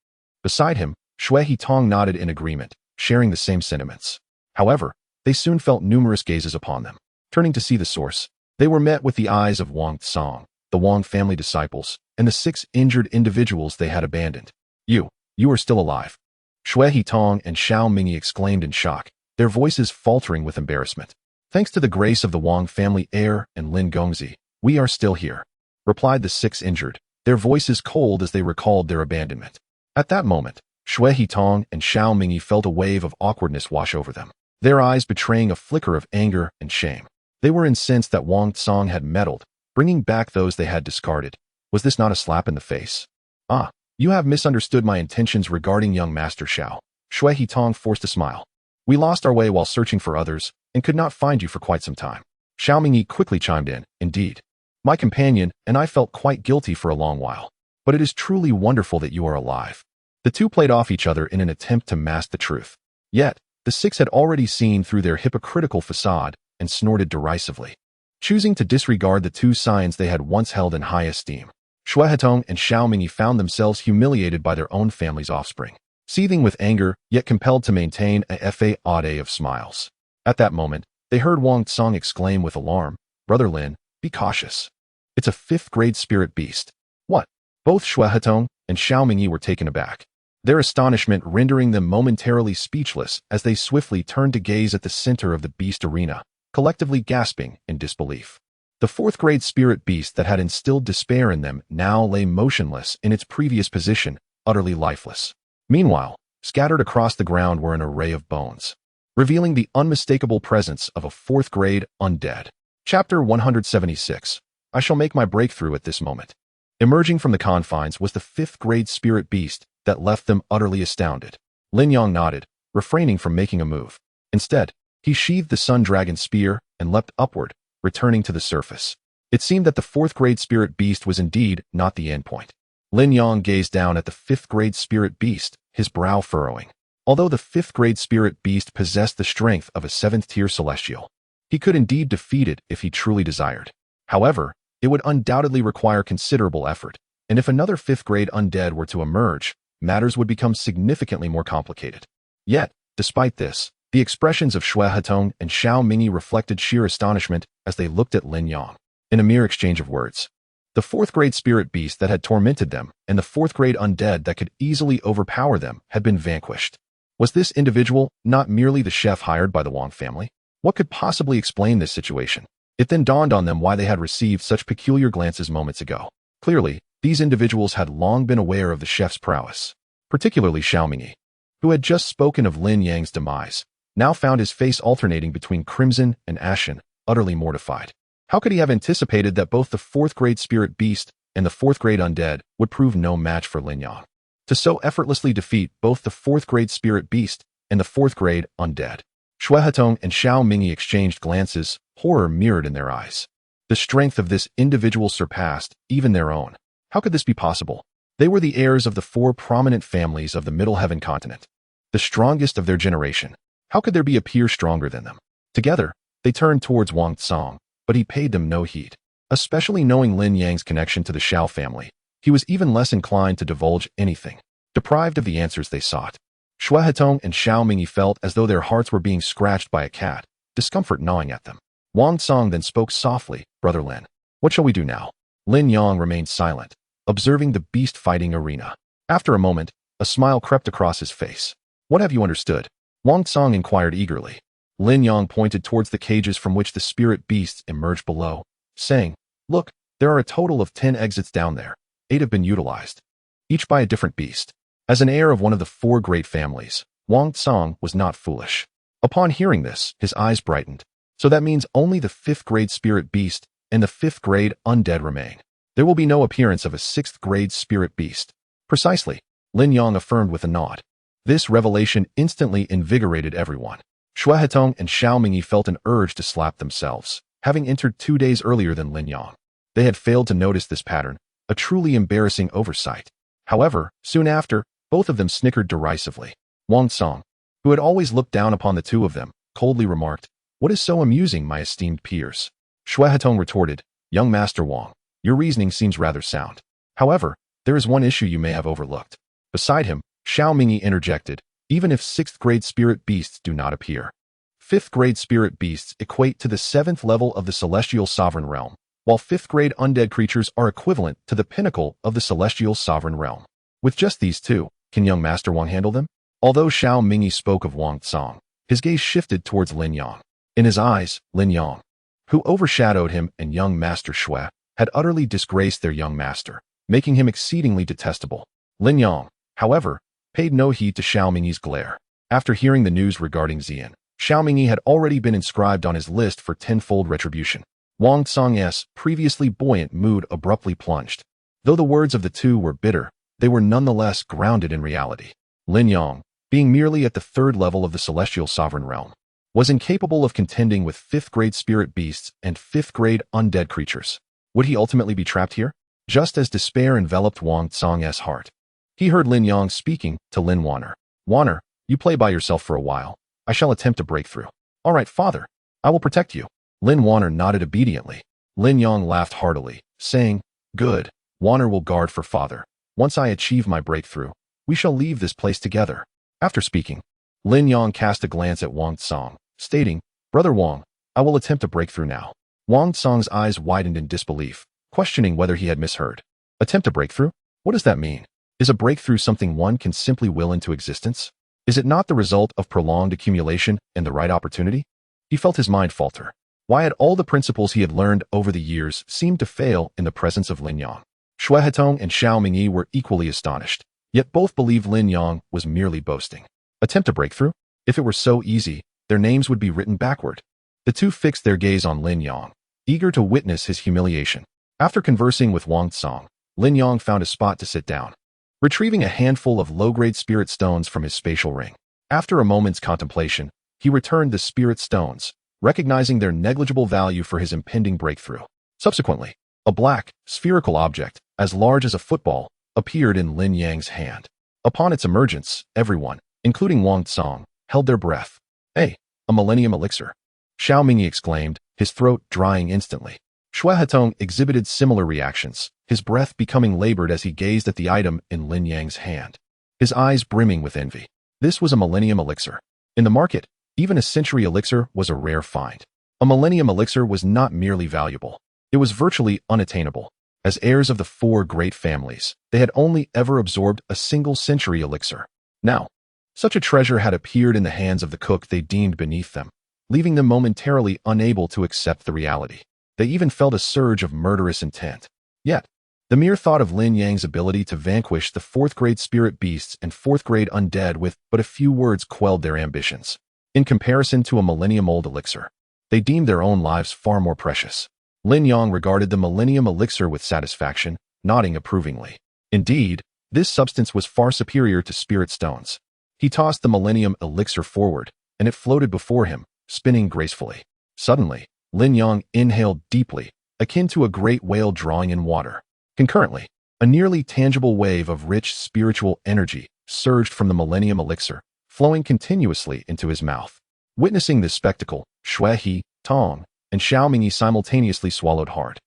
Beside him, Xue Hitong nodded in agreement, sharing the same sentiments. However, they soon felt numerous gazes upon them. Turning to see the source, they were met with the eyes of Wang Tsong, the Wang family disciples, and the 6 injured individuals they had abandoned. You are still alive. Xue Hitong and Xiao Mingyi exclaimed in shock, their voices faltering with embarrassment. Thanks to the grace of the Wang family heir and Lin Gongzi, we are still here, replied the 6 injured, their voices cold as they recalled their abandonment. At that moment, Xue Hitong and Xiao Mingyi felt a wave of awkwardness wash over them, their eyes betraying a flicker of anger and shame. They were incensed that Wang Tsong had meddled, bringing back those they had discarded. Was this not a slap in the face? Ah, you have misunderstood my intentions regarding young Master Xiao. Xue Hitong forced a smile. We lost our way while searching for others, and could not find you for quite some time. Xiao Mingyi quickly chimed in, indeed. My companion and I felt quite guilty for a long while, but it is truly wonderful that you are alive. The two played off each other in an attempt to mask the truth. Yet, the 6 had already seen through their hypocritical facade and snorted derisively, choosing to disregard the 2 scions they had once held in high esteem. Xue Hitong and Xiao Mingyi found themselves humiliated by their own family's offspring, seething with anger, yet compelled to maintain a facade of smiles. At that moment, they heard Wang Tsong exclaim with alarm, Brother Lin, be cautious. It's a 5th-grade spirit beast. What? Both Xue Hitong and Xiao Mingyi were taken aback, their astonishment rendering them momentarily speechless as they swiftly turned to gaze at the center of the beast arena, collectively gasping in disbelief. The 4th-grade spirit beast that had instilled despair in them now lay motionless in its previous position, utterly lifeless. Meanwhile, scattered across the ground were an array of bones, revealing the unmistakable presence of a 4th-grade undead. Chapter 176. I shall make my breakthrough at this moment. Emerging from the confines was the 5th-grade spirit beast that left them utterly astounded. Lin Yang nodded, refraining from making a move. Instead, he sheathed the sun dragon spear and leapt upward, returning to the surface. It seemed that the 4th-grade spirit beast was indeed not the endpoint. Lin Yang gazed down at the 5th-grade spirit beast, his brow furrowing. Although the 5th-grade spirit beast possessed the strength of a 7th-tier celestial, he could indeed defeat it if he truly desired. However, it would undoubtedly require considerable effort, and if another 5th-grade undead were to emerge, matters would become significantly more complicated. Yet, despite this, the expressions of Xue Hitong and Xiao Mingyi reflected sheer astonishment as they looked at Lin Yang. In a mere exchange of words, the 4th-grade spirit beast that had tormented them and the 4th-grade undead that could easily overpower them had been vanquished. Was this individual not merely the chef hired by the Wang family? What could possibly explain this situation? It then dawned on them why they had received such peculiar glances moments ago. Clearly, these individuals had long been aware of the chef's prowess, particularly Xiao Mingyi, who had just spoken of Lin Yang's demise, now found his face alternating between crimson and ashen, utterly mortified. How could he have anticipated that both the 4th-grade spirit beast and the 4th-grade undead would prove no match for Lin Yang? To so effortlessly defeat both the 4th-grade spirit beast and the 4th-grade undead. Xue Hitong and Xiao Mingyi exchanged glances, horror mirrored in their eyes. The strength of this individual surpassed even their own. How could this be possible? They were the heirs of the 4 prominent families of the Middle Heaven continent, the strongest of their generation. How could there be a peer stronger than them? Together, they turned towards Wang Tsong, but he paid them no heed. Especially knowing Lin Yang's connection to the Xiao family, he was even less inclined to divulge anything, deprived of the answers they sought. Xue Hitong and Xiao Mingyi felt as though their hearts were being scratched by a cat, discomfort gnawing at them. Wang Tsong then spoke softly, Brother Lin, what shall we do now? Lin Yang remained silent, observing the beast-fighting arena. After a moment, a smile crept across his face. What have you understood? Wang Tsong inquired eagerly. Lin Yang pointed towards the cages from which the spirit beasts emerged below, saying, Look, there are a total of 10 exits down there. 8 have been utilized, each by a different beast. As an heir of one of the 4 great families, Wang Tsong was not foolish. Upon hearing this, his eyes brightened. So that means only the 5th-grade spirit beast and the 5th-grade undead remain. There will be no appearance of a 6th-grade spirit beast. Precisely, Lin Yang affirmed with a nod. This revelation instantly invigorated everyone. Xue Hitong and Xiao Mingyi felt an urge to slap themselves, having entered 2 days earlier than Lin Yang. They had failed to notice this pattern, a truly embarrassing oversight. However, soon after, both of them snickered derisively. Wang Song, who had always looked down upon the two of them, coldly remarked, "What is so amusing, my esteemed peers?" Shui Hetong retorted, "Young Master Wang, your reasoning seems rather sound. However, there is one issue you may have overlooked." Beside him, Xiao Mingyi interjected, "Even if 6th grade spirit beasts do not appear. 5th grade spirit beasts equate to the 7th level of the celestial sovereign realm, while 5th grade undead creatures are equivalent to the pinnacle of the celestial sovereign realm. With just these two, can young Master Wang handle them?" Although Xiao Mingyi spoke of Wang Song, his gaze shifted towards Lin Yang. In his eyes, Lin Yang, who overshadowed him and young Master Shui, had utterly disgraced their young master, making him exceedingly detestable. Lin Yang, however, paid no heed to Xiao Mingyi's glare. After hearing the news regarding Xian, Xiao Mingyi had already been inscribed on his list for tenfold retribution. Wang Song's previously buoyant mood abruptly plunged. Though the words of the two were bitter, they were nonetheless grounded in reality. Lin Yang, being merely at the 3rd level of the celestial sovereign realm, was incapable of contending with 5th grade spirit beasts and 5th grade undead creatures. Would he ultimately be trapped here? Just as despair enveloped Wang Song's heart, he heard Lin Yang speaking to Lin Wan'er. "Wan'er, you play by yourself for a while. I shall attempt to break through." "All right, father. I will protect you." Lin Wan'er nodded obediently. Lin Yang laughed heartily, saying, "Good. Wan'er will guard for father. Once I achieve my breakthrough, we shall leave this place together." After speaking, Lin Yang cast a glance at Wang Song, stating, "Brother Wang, I will attempt a breakthrough now." Wang Song's eyes widened in disbelief, questioning whether he had misheard. Attempt a breakthrough? What does that mean? Is a breakthrough something one can simply will into existence? Is it not the result of prolonged accumulation and the right opportunity? He felt his mind falter. Why had all the principles he had learned over the years seemed to fail in the presence of Lin Yang? Shui Hetong and Xiao Mingyi were equally astonished, yet both believed Lin Yang was merely boasting. Attempt a breakthrough? If it were so easy, their names would be written backward. The two fixed their gaze on Lin Yang, eager to witness his humiliation. After conversing with Wang Song, Lin Yang found a spot to sit down, retrieving a handful of low-grade spirit stones from his spatial ring. After a moment's contemplation, he returned the spirit stones, recognizing their negligible value for his impending breakthrough. Subsequently, a black, spherical object, as large as a football, appeared in Lin Yang's hand. Upon its emergence, everyone, including Wang Song, held their breath. "Hey, a millennium elixir!" Xiao Mingyi exclaimed, his throat drying instantly. Shui Hetong exhibited similar reactions, his breath becoming labored as he gazed at the item in Lin Yang's hand, his eyes brimming with envy. This was a millennium elixir. In the market, even a century elixir was a rare find. A millennium elixir was not merely valuable. It was virtually unattainable. As heirs of the 4 great families, they had only ever absorbed a single century elixir. Now, such a treasure had appeared in the hands of the cook they deemed beneath them, leaving them momentarily unable to accept the reality. They even felt a surge of murderous intent. Yet, the mere thought of Lin Yang's ability to vanquish the 4th grade spirit beasts and 4th grade undead with but a few words quelled their ambitions. In comparison to a millennium-old elixir, they deemed their own lives far more precious. Lin Yang regarded the millennium elixir with satisfaction, nodding approvingly. Indeed, this substance was far superior to spirit stones. He tossed the millennium elixir forward, and it floated before him, spinning gracefully. Suddenly, Lin Yang inhaled deeply, akin to a great whale drawing in water. Concurrently, a nearly tangible wave of rich spiritual energy surged from the millennium elixir, flowing continuously into his mouth. Witnessing this spectacle, Shui Tong and Xiao Mingyi simultaneously swallowed hard,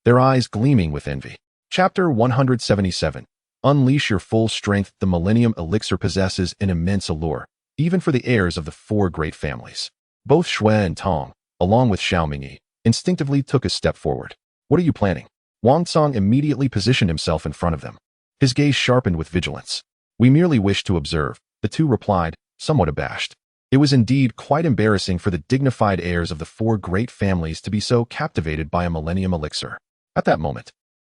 their eyes gleaming with envy. Chapter 177. Unleash your full strength. The millennium elixir possesses an immense allure, even for the heirs of the 4 great families. Both Shui and Tong, along with Xiao Mingyi, instinctively took a step forward. "What are you planning?" Wang Song immediately positioned himself in front of them, his gaze sharpened with vigilance. "We merely wish to observe," the two replied, somewhat abashed. It was indeed quite embarrassing for the dignified heirs of the 4 great families to be so captivated by a millennium elixir. At that moment,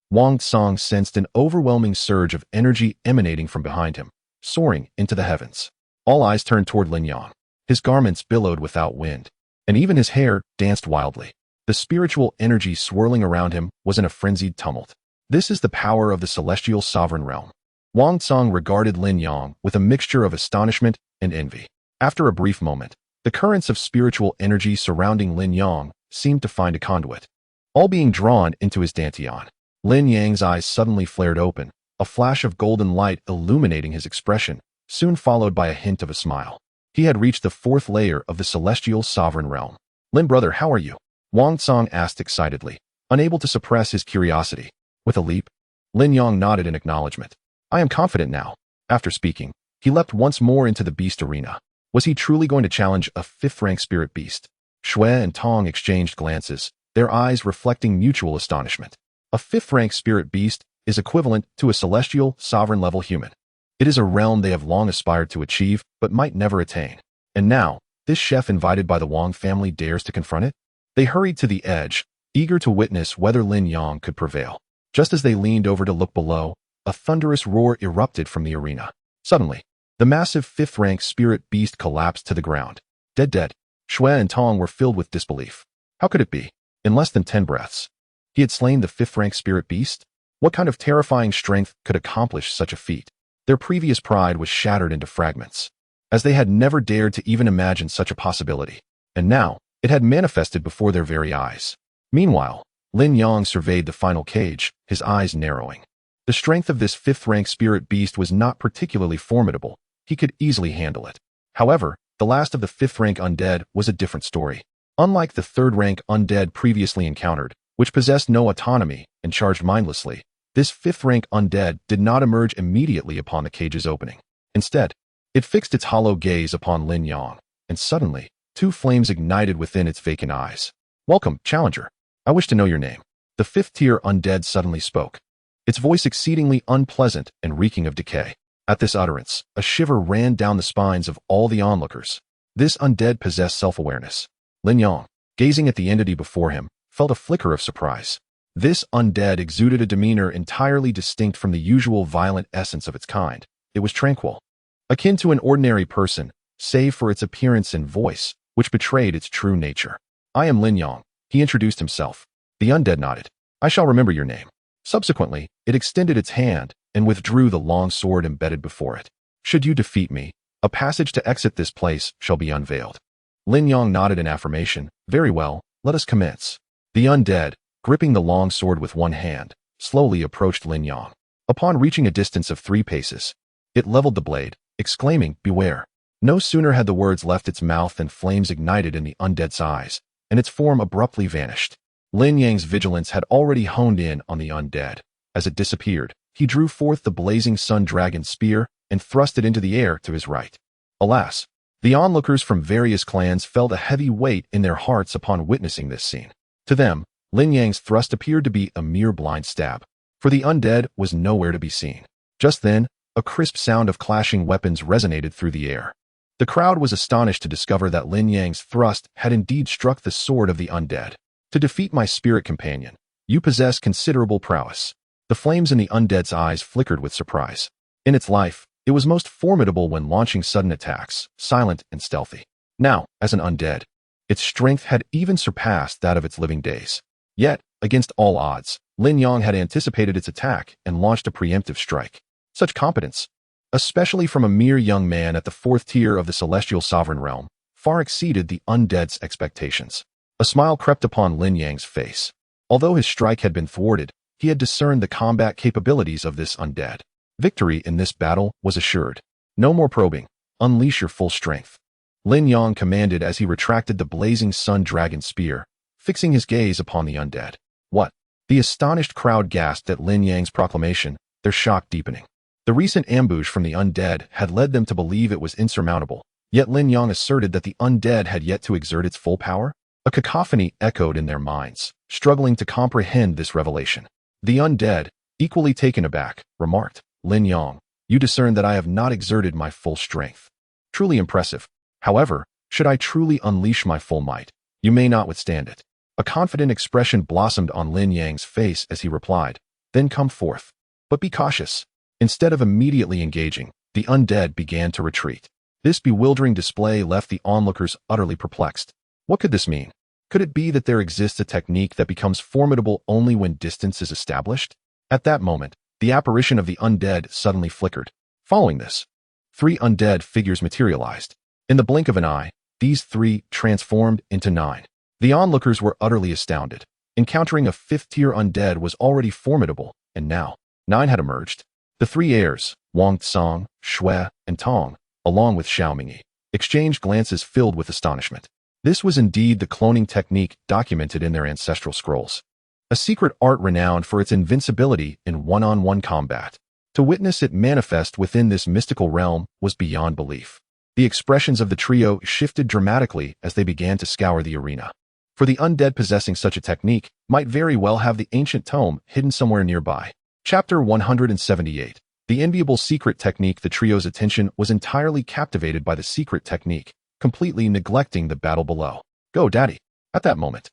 Wang Song sensed an overwhelming surge of energy emanating from behind him, soaring into the heavens. All eyes turned toward Lin Yang. His garments billowed without wind, and even his hair danced wildly. The spiritual energy swirling around him was in a frenzied tumult. This is the power of the celestial sovereign realm. Wang Song regarded Lin Yang with a mixture of astonishment and envy. After a brief moment, the currents of spiritual energy surrounding Lin Yang seemed to find a conduit, all being drawn into his dantian. Lin Yang's eyes suddenly flared open, a flash of golden light illuminating his expression, soon followed by a hint of a smile. He had reached the 4th layer of the celestial sovereign realm. Lin brother, how are you? Wang Tsong asked excitedly, unable to suppress his curiosity. With a leap, Lin Yang nodded in acknowledgement. I am confident now. After speaking, he leapt once more into the beast arena. Was he truly going to challenge a 5th-rank spirit beast? Shui and Tong exchanged glances, their eyes reflecting mutual astonishment. A 5th-rank spirit beast is equivalent to a celestial, sovereign-level human. It is a realm they have long aspired to achieve, but might never attain. And now, this chef invited by the Wang family dares to confront it? They hurried to the edge, eager to witness whether Lin Yang could prevail. Just as they leaned over to look below, a thunderous roar erupted from the arena. Suddenly, the massive 5th-rank spirit beast collapsed to the ground. Dead. Shui and Tong were filled with disbelief. How could it be? In less than 10 breaths, he had slain the 5th-rank spirit beast? What kind of terrifying strength could accomplish such a feat? Their previous pride was shattered into fragments, as they had never dared to even imagine such a possibility. And now, it had manifested before their very eyes. Meanwhile, Lin Yang surveyed the final cage, his eyes narrowing. The strength of this 5th-rank spirit beast was not particularly formidable. He could easily handle it. However, the last of the 5th-rank undead was a different story. Unlike the 3rd-rank undead previously encountered, which possessed no autonomy and charged mindlessly, this 5th-rank undead did not emerge immediately upon the cage's opening. Instead, it fixed its hollow gaze upon Lin Yang, and suddenly, 2 flames ignited within its vacant eyes. Welcome, challenger. I wish to know your name. The 5th-tier undead suddenly spoke, its voice exceedingly unpleasant and reeking of decay. At this utterance, a shiver ran down the spines of all the onlookers. This undead possessed self-awareness. Lin Yang, gazing at the entity before him, felt a flicker of surprise. This undead exuded a demeanor entirely distinct from the usual violent essence of its kind. It was tranquil, akin to an ordinary person, save for its appearance and voice, which betrayed its true nature. I am Lin Yang, he introduced himself. The undead nodded. I shall remember your name. Subsequently, it extended its hand and withdrew the long sword embedded before it. Should you defeat me, a passage to exit this place shall be unveiled. Lin Yang nodded in affirmation. Very well, let us commence. The undead, gripping the long sword with one hand, slowly approached Lin Yang. Upon reaching a distance of 3 paces, it leveled the blade, exclaiming, beware. No sooner had the words left its mouth than flames ignited in the undead's eyes, and its form abruptly vanished. Lin Yang's vigilance had already honed in on the undead. As it disappeared, he drew forth the blazing sun dragon spear and thrust it into the air to his right. Alas, the onlookers from various clans felt a heavy weight in their hearts upon witnessing this scene. To them, Lin Yang's thrust appeared to be a mere blind stab, for the undead was nowhere to be seen. Just then, a crisp sound of clashing weapons resonated through the air. The crowd was astonished to discover that Lin Yang's thrust had indeed struck the sword of the undead. To defeat my spirit companion, you possess considerable prowess. The flames in the undead's eyes flickered with surprise. In its life, it was most formidable when launching sudden attacks, silent and stealthy. Now, as an undead, its strength had even surpassed that of its living days. Yet, against all odds, Lin Yang had anticipated its attack and launched a preemptive strike. Such competence, especially from a mere young man at the 4th tier of the celestial sovereign realm, far exceeded the undead's expectations. A smile crept upon Lin Yang's face. Although his strike had been thwarted, he had discerned the combat capabilities of this undead. Victory in this battle was assured. No more probing. Unleash your full strength. Lin Yang commanded as he retracted the blazing sun dragon spear, fixing his gaze upon the undead. What? The astonished crowd gasped at Lin Yang's proclamation, their shock deepening. The recent ambush from the undead had led them to believe it was insurmountable, yet Lin Yang asserted that the undead had yet to exert its full power. A cacophony echoed in their minds, struggling to comprehend this revelation. The undead, equally taken aback, remarked, Lin Yang, you discern that I have not exerted my full strength. Truly impressive. However, should I truly unleash my full might, you may not withstand it. A confident expression blossomed on Lin Yang's face as he replied, then come forth. But be cautious. Instead of immediately engaging, the undead began to retreat. This bewildering display left the onlookers utterly perplexed. What could this mean? Could it be that there exists a technique that becomes formidable only when distance is established? At that moment, the apparition of the undead suddenly flickered. Following this, 3 undead figures materialized. In the blink of an eye, these 3 transformed into 9. The onlookers were utterly astounded. Encountering a fifth-tier undead was already formidable, and now, 9 had emerged. The 3 heirs, Wang Tsang, Shui, and Tong, along with Xiao Mingyi, exchanged glances filled with astonishment. This was indeed the cloning technique documented in their ancestral scrolls. A secret art renowned for its invincibility in one-on-one combat. To witness it manifest within this mystical realm was beyond belief. The expressions of the trio shifted dramatically as they began to scour the arena. For the undead possessing such a technique might very well have the ancient tome hidden somewhere nearby. Chapter 178. The enviable secret technique. The trio's attention was entirely captivated by the secret technique, completely neglecting the battle below. Go, Daddy. At that moment,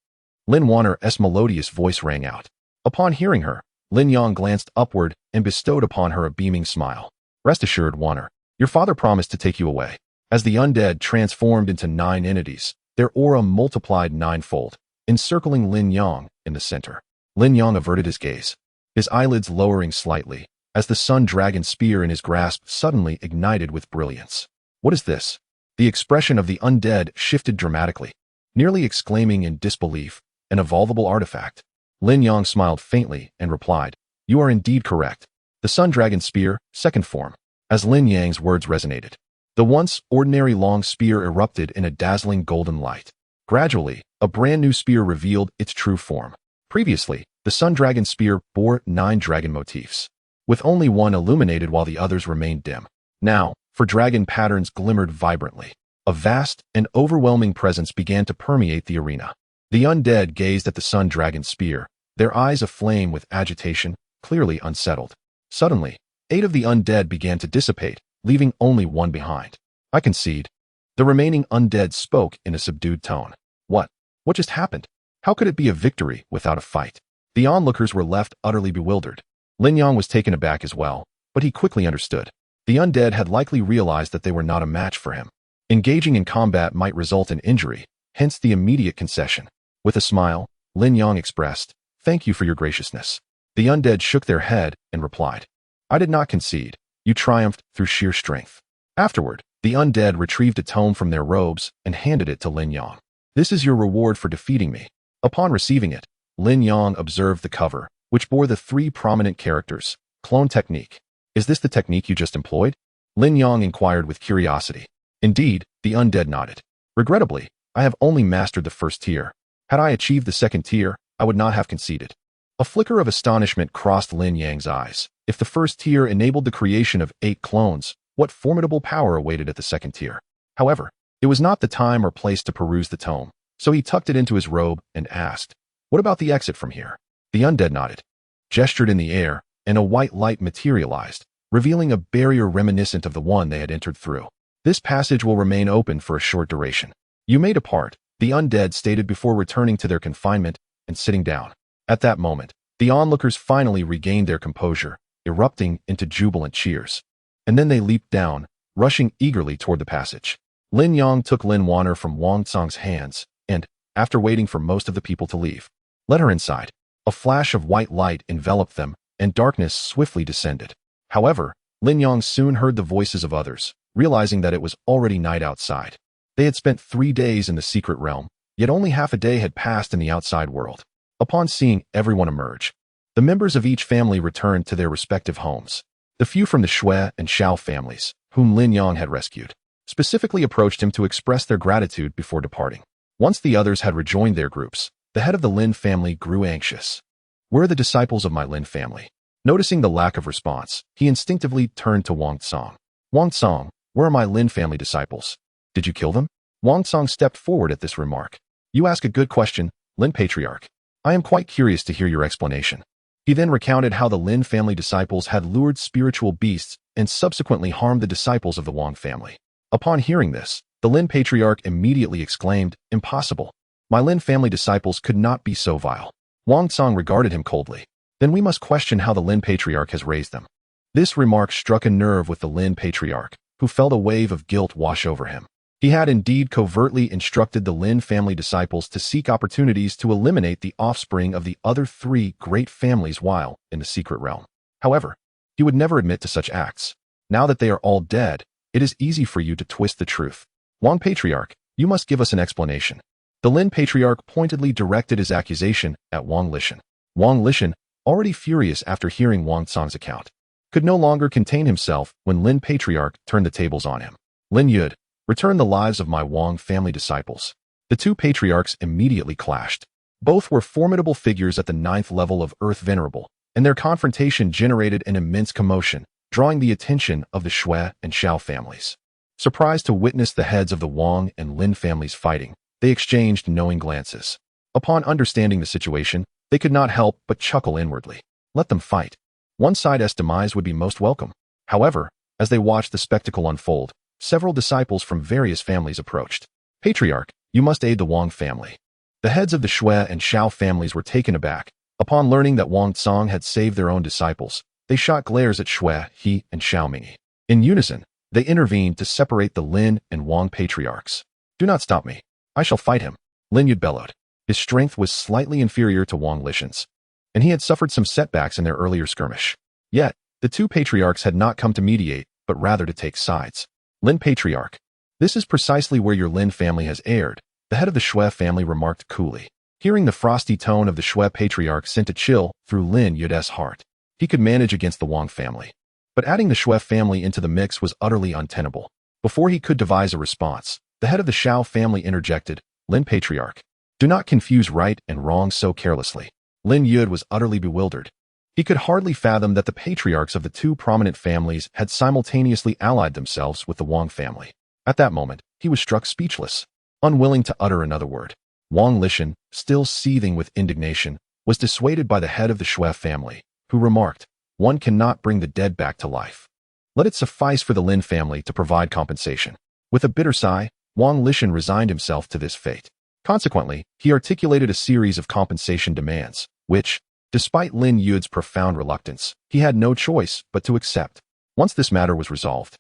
Lin Wan'er's melodious voice rang out. Upon hearing her, Lin Yang glanced upward and bestowed upon her a beaming smile. Rest assured, Wan'er, your father promised to take you away. As the undead transformed into 9 entities, their aura multiplied 9-fold, encircling Lin Yang in the center. Lin Yang averted his gaze, his eyelids lowering slightly, as the sun dragon spear in his grasp suddenly ignited with brilliance. What is this? The expression of the undead shifted dramatically, nearly exclaiming in disbelief, an evolvable artifact. Lin Yang smiled faintly and replied, you are indeed correct. The sun dragon spear, second form. As Lin Yang's words resonated, the once ordinary long spear erupted in a dazzling golden light. Gradually, a brand new spear revealed its true form. Previously, the sun dragon spear bore 9 dragon motifs, with only one illuminated while the others remained dim. Now, 4 dragon patterns glimmered vibrantly. A vast and overwhelming presence began to permeate the arena. The undead gazed at the sun dragon spear, their eyes aflame with agitation, clearly unsettled. Suddenly, 8 of the undead began to dissipate, leaving only 1 behind. I concede. The remaining undead spoke in a subdued tone. What? What just happened? How could it be a victory without a fight? The onlookers were left utterly bewildered. Lin Yang was taken aback as well, but he quickly understood. The undead had likely realized that they were not a match for him. Engaging in combat might result in injury, hence the immediate concession. With a smile, Lin Yang expressed, thank you for your graciousness. The undead shook their head and replied, I did not concede. You triumphed through sheer strength. Afterward, the undead retrieved a tome from their robes and handed it to Lin Yang. This is your reward for defeating me. Upon receiving it, Lin Yang observed the cover, which bore the 3 prominent characters, clone technique. Is this the technique you just employed? Lin Yang inquired with curiosity. Indeed, the undead nodded. Regrettably, I have only mastered the first tier. Had I achieved the second tier, I would not have conceded. A flicker of astonishment crossed Lin Yang's eyes. If the first tier enabled the creation of 8 clones, what formidable power awaited at the second tier? However, it was not the time or place to peruse the tome, so he tucked it into his robe and asked, what about the exit from here? The undead nodded, gestured in the air, and a white light materialized, revealing a barrier reminiscent of the one they had entered through. This passage will remain open for a short duration. You may depart, the undead stated before returning to their confinement and sitting down. At that moment, the onlookers finally regained their composure, erupting into jubilant cheers. And then they leaped down, rushing eagerly toward the passage. Lin Yang took Lin Wan'er from Wang Tsang's hands, and, after waiting for most of the people to leave, led her inside. A flash of white light enveloped them, and darkness swiftly descended. However, Lin Yang soon heard the voices of others, realizing that it was already night outside. They had spent 3 days in the secret realm, yet only half a day had passed in the outside world. Upon seeing everyone emerge, the members of each family returned to their respective homes. The few from the Shui and Xiao families, whom Lin Yang had rescued, specifically approached him to express their gratitude before departing. Once the others had rejoined their groups, the head of the Lin family grew anxious. Where are the disciples of my Lin family? Noticing the lack of response, he instinctively turned to Wang Tsang. Wang Tsang, where are my Lin family disciples? Did you kill them? Wang Tsang stepped forward at this remark. You ask a good question, Lin Patriarch. I am quite curious to hear your explanation. He then recounted how the Lin family disciples had lured spiritual beasts and subsequently harmed the disciples of the Wang family. Upon hearing this, the Lin Patriarch immediately exclaimed, impossible. My Lin family disciples could not be so vile. Wang Tsang regarded him coldly. Then we must question how the Lin Patriarch has raised them. This remark struck a nerve with the Lin Patriarch, who felt a wave of guilt wash over him. He had indeed covertly instructed the Lin family disciples to seek opportunities to eliminate the offspring of the other 3 great families while in the secret realm. However, he would never admit to such acts. Now that they are all dead, it is easy for you to twist the truth. Wang Patriarch, you must give us an explanation. The Lin patriarch pointedly directed his accusation at Wang Lishan. Wang Lishan, already furious after hearing Wang Cang's account, could no longer contain himself when Lin patriarch turned the tables on him. Lin Yud, return the lives of my Wang family disciples. The two patriarchs immediately clashed. Both were formidable figures at the 9th level of Earth Venerable, and their confrontation generated an immense commotion, drawing the attention of the Shui and Xiao families. Surprised to witness the heads of the Wang and Lin families fighting, they exchanged knowing glances. Upon understanding the situation, they could not help but chuckle inwardly. Let them fight. One side's demise would be most welcome. However, as they watched the spectacle unfold, several disciples from various families approached. Patriarch, you must aid the Wang family. The heads of the Shui and Xiao families were taken aback. Upon learning that Wang Cang had saved their own disciples, they shot glares at Shui, He, and Xiao Mingi. In unison, they intervened to separate the Lin and Wang patriarchs. Do not stop me. I shall fight him, Lin Yud bellowed. His strength was slightly inferior to Wang Lishan's, and he had suffered some setbacks in their earlier skirmish. Yet, the two patriarchs had not come to mediate, but rather to take sides. Lin patriarch, this is precisely where your Lin family has erred, the head of the Shui family remarked coolly. Hearing the frosty tone of the Shui patriarch sent a chill through Lin Yud's heart. He could manage against the Wang family. But adding the Shui family into the mix was utterly untenable. Before he could devise a response, the head of the Xiao family interjected, Lin patriarch, do not confuse right and wrong so carelessly. Lin Yud was utterly bewildered. He could hardly fathom that the patriarchs of the two prominent families had simultaneously allied themselves with the Wang family. At that moment, he was struck speechless, unwilling to utter another word. Wang Lishan, still seething with indignation, was dissuaded by the head of the Shui family, who remarked, one cannot bring the dead back to life. Let it suffice for the Lin family to provide compensation. With a bitter sigh, Wang Lishan resigned himself to this fate. Consequently, he articulated a series of compensation demands, which, despite Lin Yud's profound reluctance, he had no choice but to accept. Once this matter was resolved,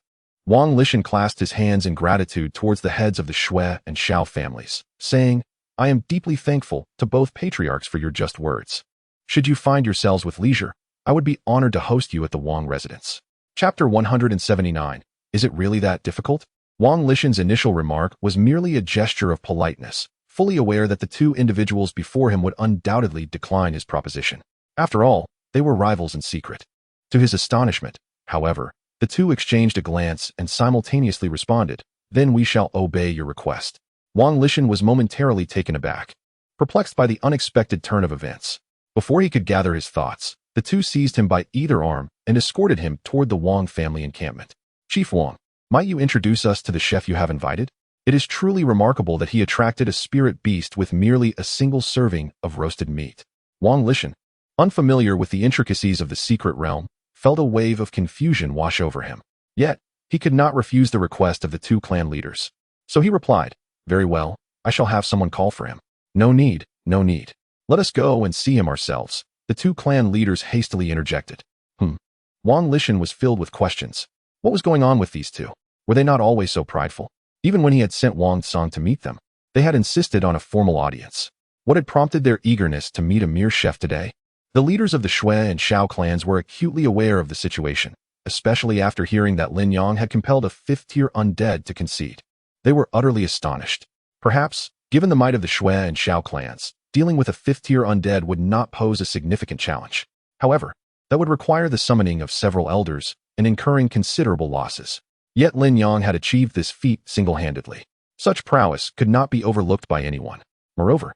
Wang Lishan clasped his hands in gratitude towards the heads of the Shui and Xiao families, saying, I am deeply thankful to both patriarchs for your just words. Should you find yourselves with leisure, I would be honored to host you at the Wang residence. Chapter 179. Is it really that difficult? Wang Lishan's initial remark was merely a gesture of politeness, fully aware that the two individuals before him would undoubtedly decline his proposition. After all, they were rivals in secret. To his astonishment, however, the two exchanged a glance and simultaneously responded, then we shall obey your request. Wang Lishan was momentarily taken aback, perplexed by the unexpected turn of events. Before he could gather his thoughts, the two seized him by either arm and escorted him toward the Wang family encampment. Chief Wang, might you introduce us to the chef you have invited? It is truly remarkable that he attracted a spirit beast with merely a single serving of roasted meat. Wang Lishan, unfamiliar with the intricacies of the secret realm, felt a wave of confusion wash over him. Yet, he could not refuse the request of the two clan leaders. So he replied, very well, I shall have someone call for him. No need, no need. Let us go and see him ourselves. The two clan leaders hastily interjected. Wang Lishan was filled with questions. What was going on with these two? Were they not always so prideful? Even when he had sent Wang Cang to meet them, they had insisted on a formal audience. What had prompted their eagerness to meet a mere chef today? The leaders of the Shui and Xiao clans were acutely aware of the situation, especially after hearing that Lin Yang had compelled a 5th-tier undead to concede. They were utterly astonished. Perhaps, given the might of the Shui and Xiao clans, dealing with a 5th-tier undead would not pose a significant challenge. However, that would require the summoning of several elders and incurring considerable losses. Yet Lin Yang had achieved this feat single-handedly. Such prowess could not be overlooked by anyone. Moreover,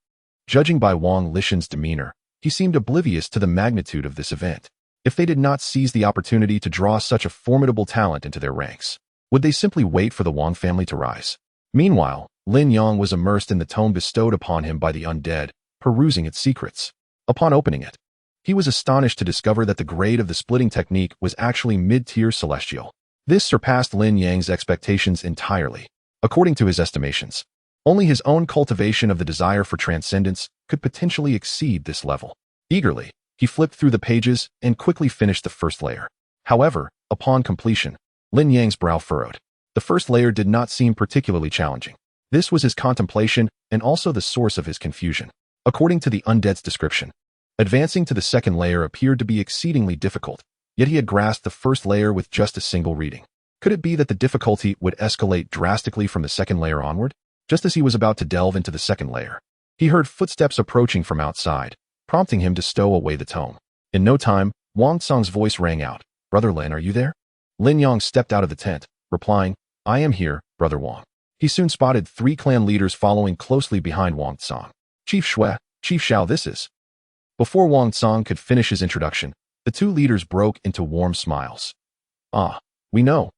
judging by Wang Lishan's demeanor, he seemed oblivious to the magnitude of this event. If they did not seize the opportunity to draw such a formidable talent into their ranks, would they simply wait for the Wang family to rise? Meanwhile, Lin Yang was immersed in the tome bestowed upon him by the undead, perusing its secrets. Upon opening it, he was astonished to discover that the grade of the splitting technique was actually mid-tier celestial. This surpassed Lin Yang's expectations entirely. According to his estimations, only his own cultivation of the desire for transcendence could potentially exceed this level. Eagerly, he flipped through the pages and quickly finished the first layer. However, upon completion, Lin Yang's brow furrowed. The first layer did not seem particularly challenging. This was his contemplation and also the source of his confusion. According to the undead's description, advancing to the second layer appeared to be exceedingly difficult, yet he had grasped the first layer with just a single reading. Could it be that the difficulty would escalate drastically from the second layer onward? Just as he was about to delve into the second layer, he heard footsteps approaching from outside, prompting him to stow away the tome. In no time, Wang Tsang's voice rang out. "Brother Lin, are you there?" Lin Yang stepped out of the tent, replying, "I am here, Brother Wang." He soon spotted 3 clan leaders following closely behind Wang Tsang. "Chief Shui, Chief Xiao, this is..." Before Wang Tsang could finish his introduction, the 2 leaders broke into warm smiles. "Ah, we know.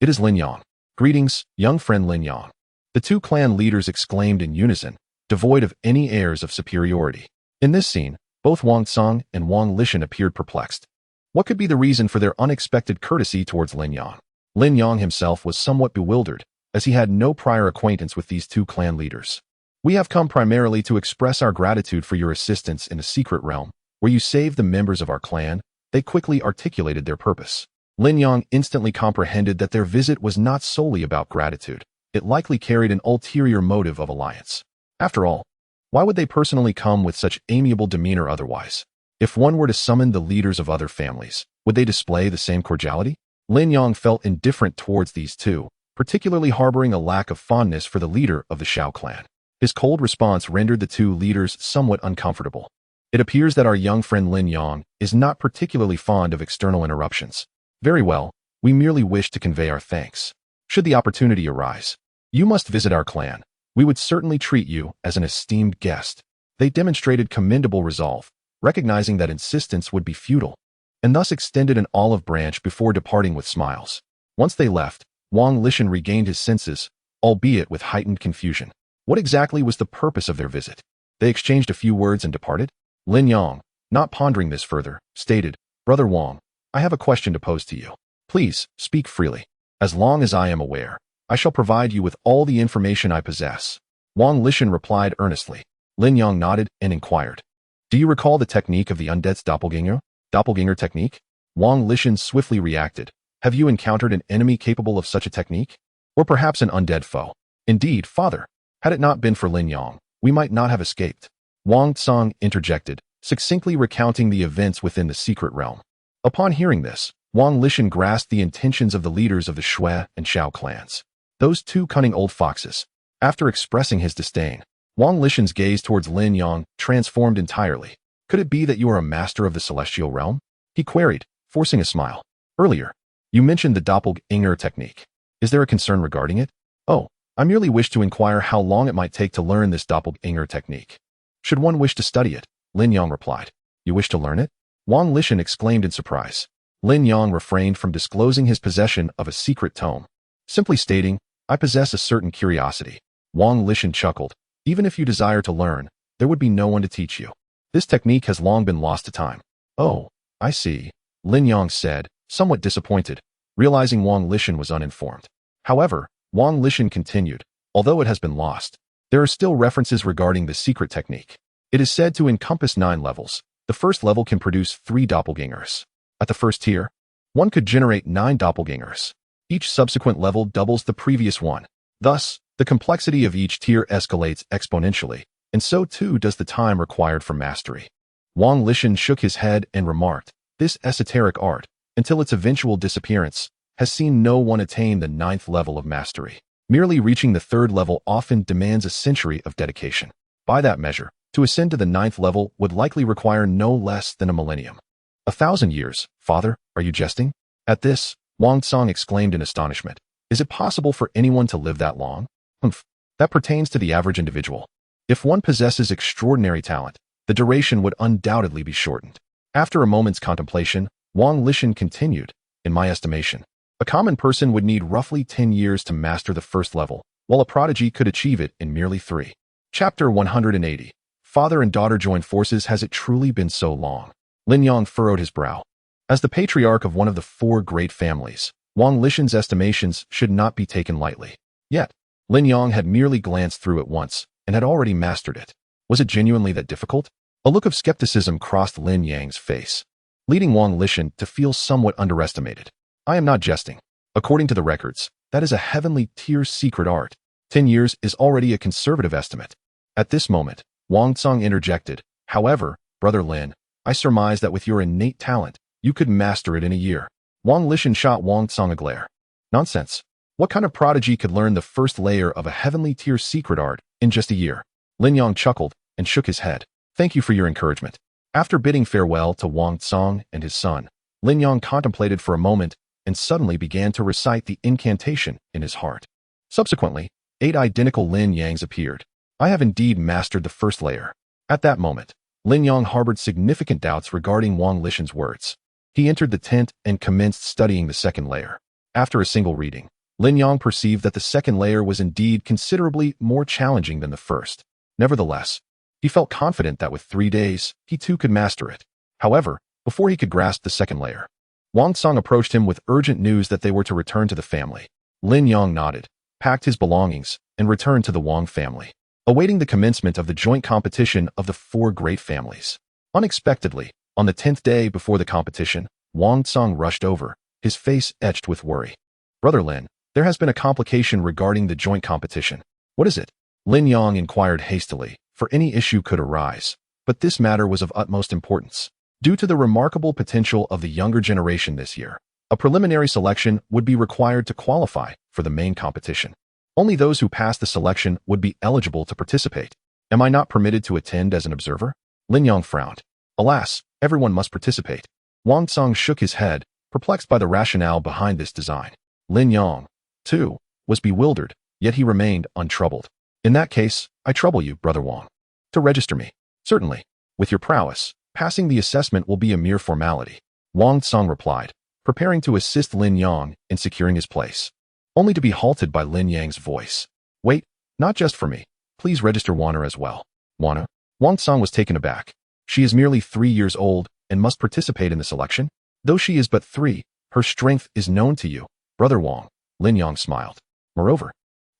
It is Lin Yang. Greetings, young friend Lin Yang." The 2 clan leaders exclaimed in unison, devoid of any airs of superiority. In this scene, both Wang Tsang and Wang Lishan appeared perplexed. What could be the reason for their unexpected courtesy towards Lin Yang? Lin Yang himself was somewhat bewildered, as he had no prior acquaintance with these 2 clan leaders. "We have come primarily to express our gratitude for your assistance in a secret realm, where you saved the members of our clan." They quickly articulated their purpose. Lin Yang instantly comprehended that their visit was not solely about gratitude. It likely carried an ulterior motive of alliance. After all, why would they personally come with such amiable demeanor otherwise? If one were to summon the leaders of other families, would they display the same cordiality? Lin Yang felt indifferent towards these 2, particularly harboring a lack of fondness for the leader of the Xiao clan. His cold response rendered the 2 leaders somewhat uncomfortable. "It appears that our young friend Lin Yang is not particularly fond of external interruptions. Very well, we merely wish to convey our thanks. Should the opportunity arise, you must visit our clan. We would certainly treat you as an esteemed guest." They demonstrated commendable resolve, recognizing that insistence would be futile, and thus extended an olive branch before departing with smiles. Once they left, Wang Lishan regained his senses, albeit with heightened confusion. What exactly was the purpose of their visit? They exchanged a few words and departed. Lin Yang, not pondering this further, stated, "Brother Wang, I have a question to pose to you. Please, speak freely. As long as I am aware, I shall provide you with all the information I possess." Wang Lishan replied earnestly. Lin Yang nodded and inquired, "Do you recall the technique of the undead's doppelganger technique?" Wang Lishan swiftly reacted, "Have you encountered an enemy capable of such a technique? Or perhaps an undead foe?" "Indeed, father. Had it not been for Lin Yang, we might not have escaped." Wang Tsang interjected, succinctly recounting the events within the secret realm. Upon hearing this, Wang Lishan grasped the intentions of the leaders of the Shui and Xiao clans. Those 2 cunning old foxes. After expressing his disdain, Wang Lishan's gaze towards Lin Yang transformed entirely. "Could it be that you are a master of the celestial realm?" he queried, forcing a smile. "Earlier, you mentioned the doppelganger technique. Is there a concern regarding it?" "Oh, I merely wish to inquire how long it might take to learn this doppelganger technique." "Should one wish to study it?" Lin Yang replied. "You wish to learn it?" Wang Lishan exclaimed in surprise. Lin Yang refrained from disclosing his possession of a secret tome, simply stating, "I possess a certain curiosity." Wang Lishan chuckled. "Even if you desire to learn, there would be no one to teach you. This technique has long been lost to time." "Oh, I see," Lin Yang said, somewhat disappointed, realizing Wang Lishan was uninformed. However, Wang Lishan continued, "Although it has been lost, there are still references regarding the secret technique. It is said to encompass 9 levels. The first level can produce 3 doppelgangers. At the first tier, one could generate 9 doppelgangers. Each subsequent level doubles the previous one. Thus, the complexity of each tier escalates exponentially, and so too does the time required for mastery." Wang Lishan shook his head and remarked, "This esoteric art, until its eventual disappearance, has seen no one attain the 9th level of mastery. Merely reaching the 3rd level often demands a century of dedication. By that measure, to ascend to the 9th level would likely require no less than a millennium." "1,000 years, father, are you jesting?" At this, Wang Tsang exclaimed in astonishment. "Is it possible for anyone to live that long?" "Humph, that pertains to the average individual. If one possesses extraordinary talent, the duration would undoubtedly be shortened." After a moment's contemplation, Wang Lishan continued, "In my estimation, a common person would need roughly 10 years to master the 1st level, while a prodigy could achieve it in merely 3. Chapter 180. Father and daughter join forces. Has it truly been so long? Lin Yang furrowed his brow. As the patriarch of one of the 4 great families, Wang Lishan's estimations should not be taken lightly. Yet, Lin Yang had merely glanced through it once, and had already mastered it. Was it genuinely that difficult? A look of skepticism crossed Lin Yang's face, leading Wang Lishan to feel somewhat underestimated. "I am not jesting. According to the records, that is a heavenly tier secret art. 10 years is already a conservative estimate." At this moment, Wang Tsang interjected, "However, Brother Lin, I surmise that with your innate talent, you could master it in a year." Wang Lishan shot Wang Tsang a glare. "Nonsense. What kind of prodigy could learn the first layer of a heavenly tier secret art in just a year? Lin Yang chuckled and shook his head. Thank you for your encouragement. After bidding farewell to Wang Tsang and his son, Lin Yang contemplated for a moment and suddenly began to recite the incantation in his heart. Subsequently, 8 identical Lin Yangs appeared. I have indeed mastered the first layer. At that moment, Lin Yang harbored significant doubts regarding Wang Lishan's words. He entered the tent and commenced studying the second layer. After a single reading, Lin Yang perceived that the second layer was indeed considerably more challenging than the first. Nevertheless, he felt confident that with 3 days, he too could master it. However, before he could grasp the second layer, Wang Tsang approached him with urgent news that they were to return to the family. Lin Yang nodded, packed his belongings, and returned to the Wang family, awaiting the commencement of the joint competition of the 4 great families. Unexpectedly, on the 10th day before the competition, Wang Tsang rushed over, his face etched with worry. Brother Lin, there has been a complication regarding the joint competition. What is it? Lin Yang inquired hastily, for any issue could arise, but this matter was of utmost importance. Due to the remarkable potential of the younger generation this year, a preliminary selection would be required to qualify for the main competition. Only those who passed the selection would be eligible to participate. Am I not permitted to attend as an observer? Lin Yang frowned. Alas, everyone must participate. Wang Tsang shook his head, perplexed by the rationale behind this design. Lin Yang, too, was bewildered, yet he remained untroubled. In that case, I trouble you, Brother Wang, to register me. Certainly. With your prowess, passing the assessment will be a mere formality. Wang Tsang replied, preparing to assist Lin Yang in securing his place, only to be halted by Lin Yang's voice. Wait, not just for me. Please register Wan'er as well. Wan'er? Wang Tsang was taken aback. She is merely 3 years old and must participate in the selection? Though she is but 3, her strength is known to you, Brother Wang. Lin Yang smiled. Moreover,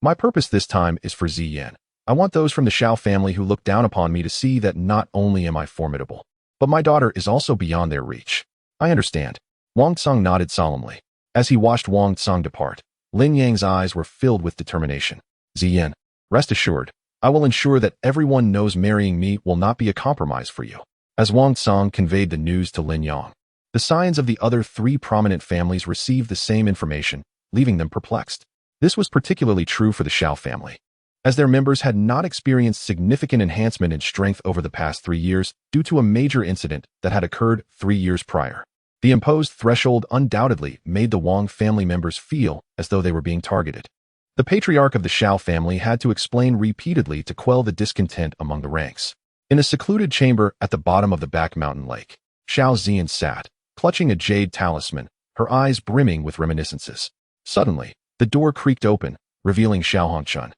my purpose this time is for Ziyan. I want those from the Shao family who look down upon me to see that not only am I formidable, but my daughter is also beyond their reach. I understand. Wang Tsang nodded solemnly. As he watched Wang Tsang depart, Lin Yang's eyes were filled with determination. Ziyan, rest assured, I will ensure that everyone knows marrying me will not be a compromise for you. As Wang Tsang conveyed the news to Lin Yang, the scions of the other 3 prominent families received the same information, leaving them perplexed. This was particularly true for the Shao family, as their members had not experienced significant enhancement in strength over the past 3 years due to a major incident that had occurred 3 years prior. The imposed threshold undoubtedly made the Wang family members feel as though they were being targeted. The patriarch of the Shao family had to explain repeatedly to quell the discontent among the ranks. In a secluded chamber at the bottom of the back mountain lake, Shao Ziyan sat, clutching a jade talisman, her eyes brimming with reminiscences. Suddenly, the door creaked open, revealing Shao Hongchun,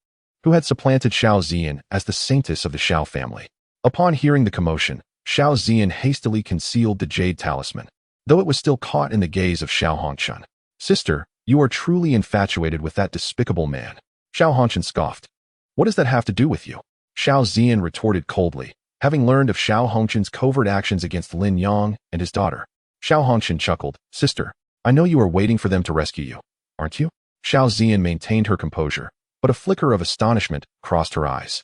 who had supplanted Shao Ziyan as the saintess of the Shao family. Upon hearing the commotion, Shao Ziyan hastily concealed the jade talisman, though it was still caught in the gaze of Shao Hongchun. Sister, you are truly infatuated with that despicable man. Shao Hongchun scoffed. What does that have to do with you? Shao Ziyan retorted coldly, having learned of Shao Hongchun's covert actions against Lin Yang and his daughter. Shao Hongchun chuckled. Sister, I know you are waiting for them to rescue you, aren't you? Shao Ziyan maintained her composure, but a flicker of astonishment crossed her eyes.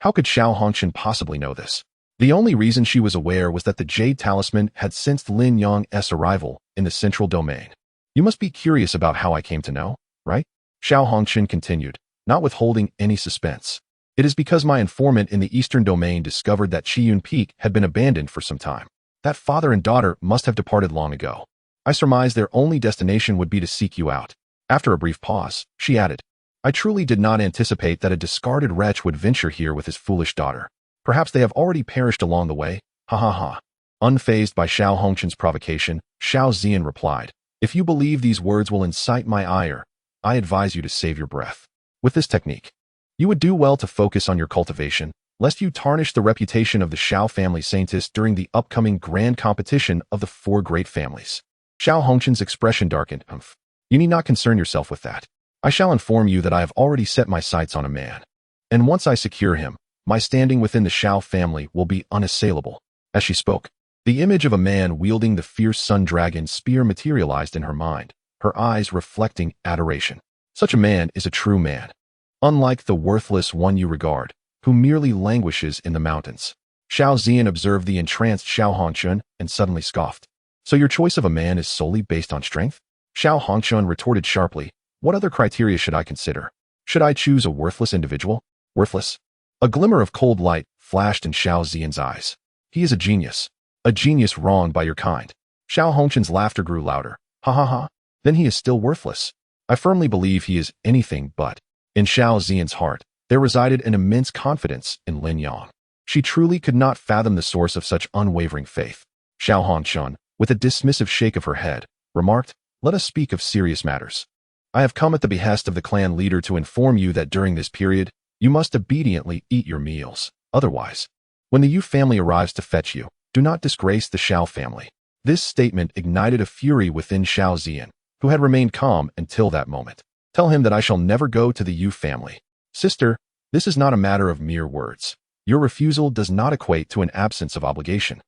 How could Shao Hongchun possibly know this? The only reason she was aware was that the jade talisman had sensed Lin Yang's arrival in the central domain. You must be curious about how I came to know, right? Shao Hongchun continued, not withholding any suspense. It is because my informant in the eastern domain discovered that Qiyun Peak had been abandoned for some time. That father and daughter must have departed long ago. I surmised their only destination would be to seek you out. After a brief pause, she added, I truly did not anticipate that a discarded wretch would venture here with his foolish daughter. Perhaps they have already perished along the way. Ha ha ha. Unfazed by Shao Hongchun's provocation, Shao Ziyan replied, If you believe these words will incite my ire, I advise you to save your breath. With this technique, you would do well to focus on your cultivation, lest you tarnish the reputation of the Shao family saintess during the upcoming grand competition of the 4 great families. Shao Hongchun's expression darkened. You need not concern yourself with that. I shall inform you that I have already set my sights on a man. And once I secure him, my standing within the Shao family will be unassailable. As she spoke, the image of a man wielding the fierce sun dragon spear materialized in her mind, her eyes reflecting adoration. Such a man is a true man, unlike the worthless one you regard, who merely languishes in the mountains. Shao Ziyan observed the entranced Shao Hongchun and suddenly scoffed. So your choice of a man is solely based on strength? Shao Hongchun retorted sharply, What other criteria should I consider? Should I choose a worthless individual? Worthless? A glimmer of cold light flashed in Xiao Zian's eyes. He is a genius. A genius wronged by your kind. Xiao Hongchen's laughter grew louder. Ha ha ha. Then he is still worthless. I firmly believe he is anything but. In Xiao Zian's heart, there resided an immense confidence in Lin Yang. She truly could not fathom the source of such unwavering faith. Xiao Hongchen, with a dismissive shake of her head, remarked, "Let us speak of serious matters. I have come at the behest of the clan leader to inform you that during this period, you must obediently eat your meals. Otherwise, when the Yu family arrives to fetch you, do not disgrace the Xiao family." This statement ignited a fury within Xiao Zian, who had remained calm until that moment. "Tell him that I shall never go to the Yu family. Sister, this is not a matter of mere words. Your refusal does not equate to an absence of obligation."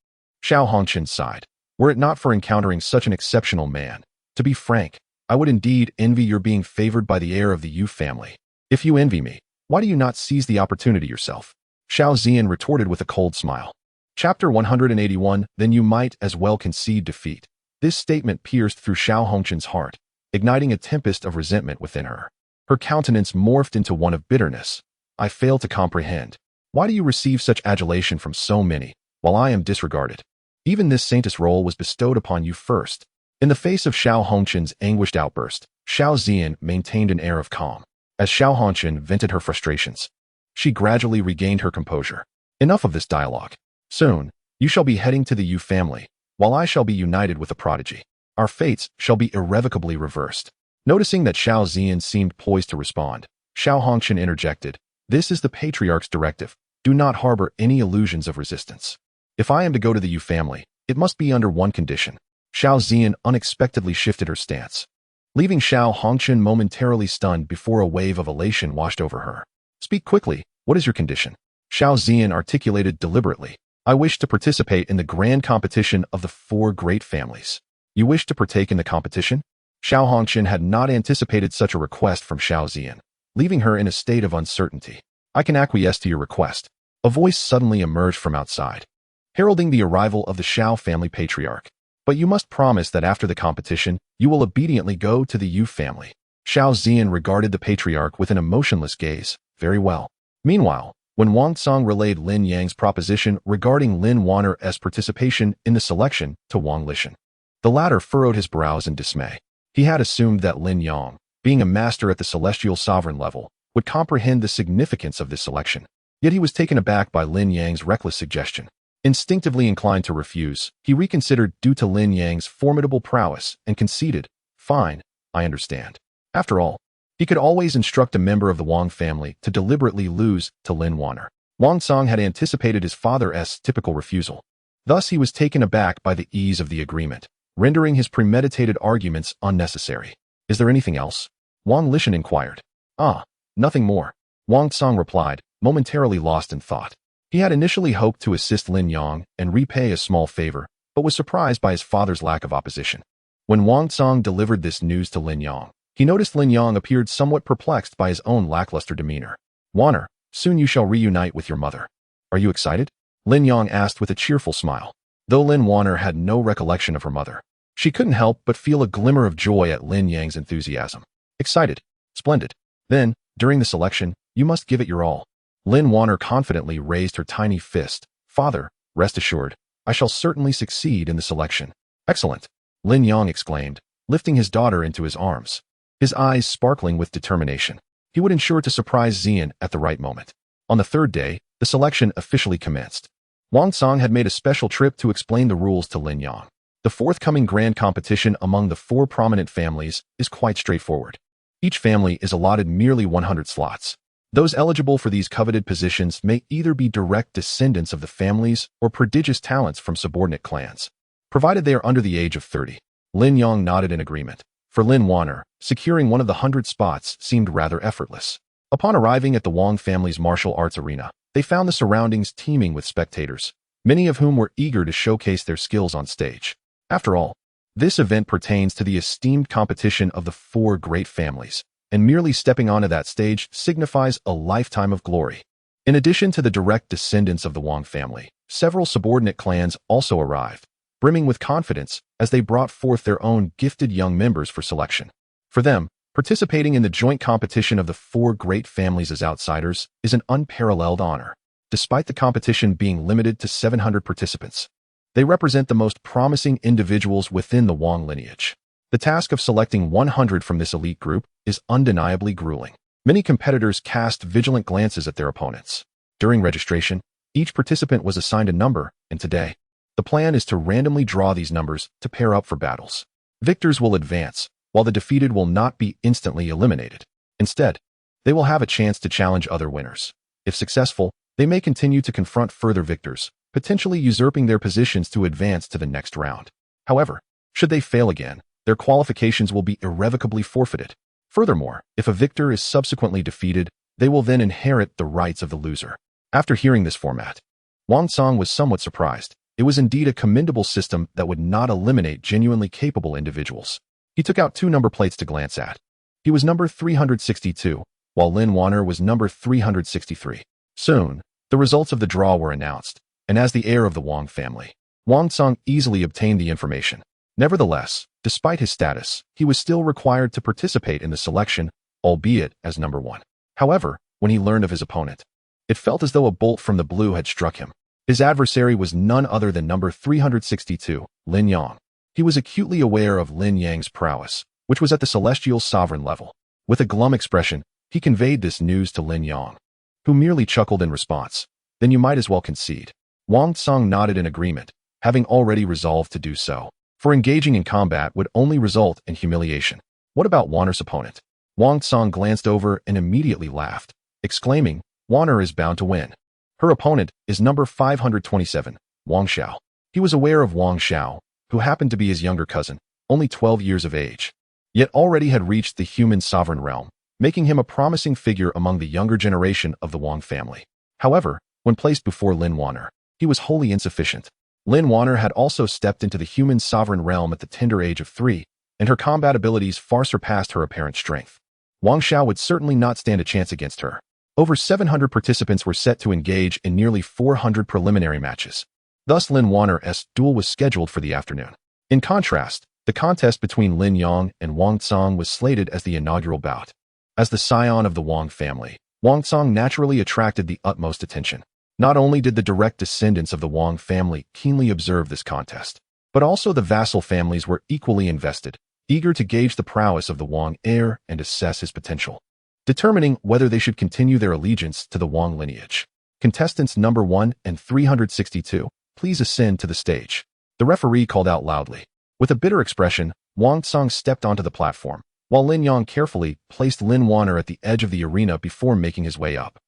Xiao Hongchen sighed. "Were it not for encountering such an exceptional man, to be frank, I would indeed envy your being favored by the heir of the Yu family. If you envy me, why do you not seize the opportunity yourself?" Xiao Zian retorted with a cold smile. Chapter 181, Then you might as well concede defeat. This statement pierced through Xiao Hongchen's heart, igniting a tempest of resentment within her. Her countenance morphed into one of bitterness. "I fail to comprehend. Why do you receive such adulation from so many, while I am disregarded? Even this saintess role was bestowed upon you first." In the face of Xiao Hongchen's anguished outburst, Xiao Zian maintained an air of calm. As Xiao Hongchen vented her frustrations, she gradually regained her composure. "Enough of this dialogue. Soon, you shall be heading to the Yu family, while I shall be united with a prodigy. Our fates shall be irrevocably reversed." Noticing that Xiao Zian seemed poised to respond, Xiao Hongchen interjected, "This is the patriarch's directive. Do not harbor any illusions of resistance. If I am to go to the Yu family, it must be under one condition." Xiao Zian unexpectedly shifted her stance, leaving Xiao Hongchen momentarily stunned before a wave of elation washed over her. "Speak quickly, what is your condition?" Xiao Zian articulated deliberately, "I wish to participate in the grand competition of the 4 great families." "You wish to partake in the competition?" Xiao Hongchen had not anticipated such a request from Xiao Zian, leaving her in a state of uncertainty. "I can acquiesce to your request." A voice suddenly emerged from outside, heralding the arrival of the Xiao family patriarch. "But you must promise that after the competition, you will obediently go to the Yu family." Xiao Zian regarded the patriarch with an emotionless gaze. "Very well." Meanwhile, when Wang Song relayed Lin Yang's proposition regarding Lin Wan'er's participation in the selection to Wang Lishan, the latter furrowed his brows in dismay. He had assumed that Lin Yang, being a master at the celestial sovereign level, would comprehend the significance of this selection. Yet he was taken aback by Lin Yang's reckless suggestion. Instinctively inclined to refuse, he reconsidered due to Lin Yang's formidable prowess and conceded, "Fine, I understand." After all, he could always instruct a member of the Wang family to deliberately lose to Lin Wan'er. Wang Song had anticipated his father's typical refusal. Thus he was taken aback by the ease of the agreement, rendering his premeditated arguments unnecessary. "Is there anything else?" Wang Lishan inquired. "Ah, nothing more," Wang Song replied, momentarily lost in thought. He had initially hoped to assist Lin Yang and repay a small favor, but was surprised by his father's lack of opposition. When Wang Song delivered this news to Lin Yang, he noticed Lin Yang appeared somewhat perplexed by his own lackluster demeanor. "Wan'er, soon you shall reunite with your mother. Are you excited?" Lin Yang asked with a cheerful smile. Though Lin Wan'er had no recollection of her mother, she couldn't help but feel a glimmer of joy at Lin Yang's enthusiasm. "Excited? Splendid. Then, during the selection, you must give it your all." Lin Wan'er confidently raised her tiny fist. "Father, rest assured, I shall certainly succeed in the selection." "Excellent," Lin Yang exclaimed, lifting his daughter into his arms, his eyes sparkling with determination. He would ensure to surprise Zian at the right moment. On the 3rd day, the selection officially commenced. Wang Song had made a special trip to explain the rules to Lin Yang. The forthcoming grand competition among the 4 prominent families is quite straightforward. Each family is allotted merely 100 slots. Those eligible for these coveted positions may either be direct descendants of the families or prodigious talents from subordinate clans, provided they are under the age of 30. Lin Yang nodded in agreement. For Lin Wan'er, securing one of the 100 spots seemed rather effortless. Upon arriving at the Wang family's martial arts arena, they found the surroundings teeming with spectators, many of whom were eager to showcase their skills on stage. After all, this event pertains to the esteemed competition of the 4 great families, and merely stepping onto that stage signifies a lifetime of glory. In addition to the direct descendants of the Wang family, several subordinate clans also arrived, brimming with confidence as they brought forth their own gifted young members for selection. For them, Participating in the joint competition of the four great families as outsiders is an unparalleled honor. Despite the competition being limited to 700 participants, they represent the most promising individuals within the Wang lineage. The task of selecting 100 from this elite group is undeniably grueling. Many competitors cast vigilant glances at their opponents. During registration, each participant was assigned a number, and today, the plan is to randomly draw these numbers to pair up for battles. Victors will advance, while the defeated will not be instantly eliminated. Instead, they will have a chance to challenge other winners. If successful, they may continue to confront further victors, potentially usurping their positions to advance to the next round. However, should they fail again, their qualifications will be irrevocably forfeited. Furthermore, if a victor is subsequently defeated, they will then inherit the rights of the loser. After hearing this format, Wang Song was somewhat surprised. It was indeed a commendable system that would not eliminate genuinely capable individuals. He took out 2 number plates to glance at. He was number 362, while Lin Wan'er was number 363. Soon, the results of the draw were announced, and as the heir of the Wang family, Wang Song easily obtained the information. Nevertheless, despite his status, he was still required to participate in the selection, albeit as number 1. However, when he learned of his opponent, it felt as though a bolt from the blue had struck him. His adversary was none other than number 362, Lin Yang. He was acutely aware of Lin Yang's prowess, which was at the celestial sovereign level. With a glum expression, he conveyed this news to Lin Yang, who merely chuckled in response. Then you might as well concede. Wang Song nodded in agreement, having already resolved to do so, for engaging in combat would only result in humiliation. What about Wan'er's opponent? Wang Song glanced over and immediately laughed, exclaiming, Wan'er is bound to win. Her opponent is number 527, Wang Xiao. He was aware of Wang Xiao, who happened to be his younger cousin, only 12 years of age, yet already had reached the human sovereign realm, making him a promising figure among the younger generation of the Wang family. However, when placed before Lin Wan'er, he was wholly insufficient. Lin Wan'er had also stepped into the human sovereign realm at the tender age of 3, and her combat abilities far surpassed her apparent strength. Wang Xiao would certainly not stand a chance against her. Over 700 participants were set to engage in nearly 400 preliminary matches. Thus, Lin Wan'er's duel was scheduled for the afternoon. In contrast, the contest between Lin Yang and Wang Song was slated as the inaugural bout. As the scion of the Wang family, Wang Song naturally attracted the utmost attention. Not only did the direct descendants of the Wang family keenly observe this contest, but also the vassal families were equally invested, eager to gauge the prowess of the Wang heir and assess his potential, determining whether they should continue their allegiance to the Wang lineage. Contestants number 1 and 362, please ascend to the stage. The referee called out loudly. With a bitter expression, Wang Song stepped onto the platform, while Lin Yang carefully placed Lin Wan'er at the edge of the arena before making his way up.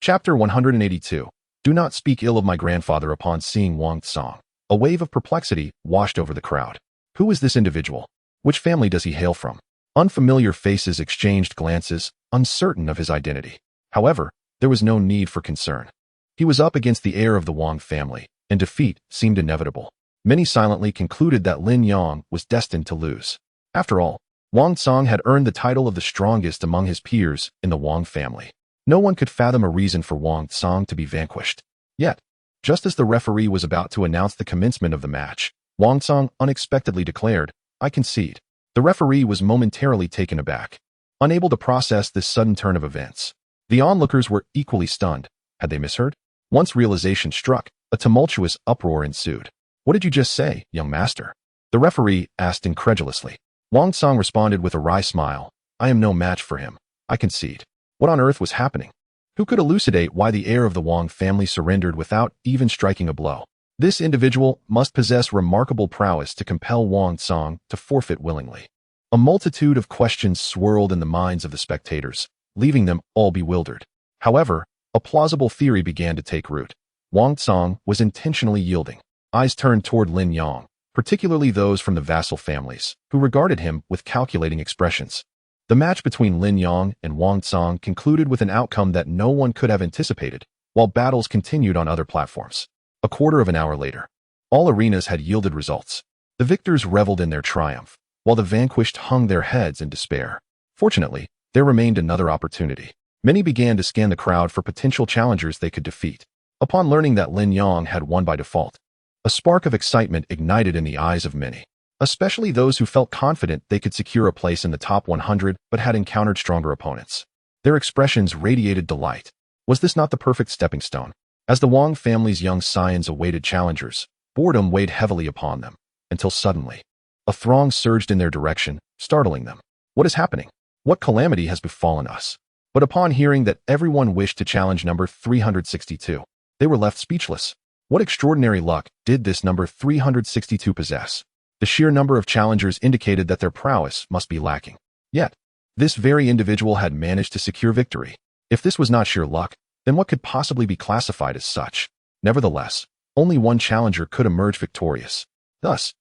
Chapter 182. Do not speak ill of my grandfather. Upon seeing Wang Song, a wave of perplexity washed over the crowd. Who is this individual? Which family does he hail from? Unfamiliar faces exchanged glances, uncertain of his identity. However, there was no need for concern. He was up against the heir of the Wang family, and defeat seemed inevitable. Many silently concluded that Lin Yang was destined to lose. After all, Wang Song had earned the title of the strongest among his peers in the Wang family. No one could fathom a reason for Wang Song to be vanquished. Yet, just as the referee was about to announce the commencement of the match, Wang Song unexpectedly declared, I concede. The referee was momentarily taken aback, unable to process this sudden turn of events. The onlookers were equally stunned. Had they misheard? Once realization struck, a tumultuous uproar ensued. What did you just say, young master? The referee asked incredulously. Wang Song responded with a wry smile. I am no match for him. I concede. What on earth was happening? Who could elucidate why the heir of the Wang family surrendered without even striking a blow? This individual must possess remarkable prowess to compel Wang Song to forfeit willingly. A multitude of questions swirled in the minds of the spectators, leaving them all bewildered. However, a plausible theory began to take root. Wang Song was intentionally yielding. Eyes turned toward Lin Yang, particularly those from the vassal families, who regarded him with calculating expressions. The match between Lin Yang and Wang Song concluded with an outcome that no one could have anticipated, while battles continued on other platforms. A quarter of an hour later, all arenas had yielded results. The victors reveled in their triumph, while the vanquished hung their heads in despair. Fortunately, there remained another opportunity. Many began to scan the crowd for potential challengers they could defeat. Upon learning that Lin Yang had won by default, a spark of excitement ignited in the eyes of many. especially those who felt confident they could secure a place in the top 100 but had encountered stronger opponents. Their expressions radiated delight. Was this not the perfect stepping stone? As the Wang family's young scions awaited challengers, boredom weighed heavily upon them, until suddenly, a throng surged in their direction, startling them. What is happening? What calamity has befallen us? But upon hearing that everyone wished to challenge number 362, they were left speechless. What extraordinary luck did this number 362 possess? The sheer number of challengers indicated that their prowess must be lacking. Yet, this very individual had managed to secure victory. If this was not sheer luck, then what could possibly be classified as such? Nevertheless, only one challenger could emerge victorious. Thus,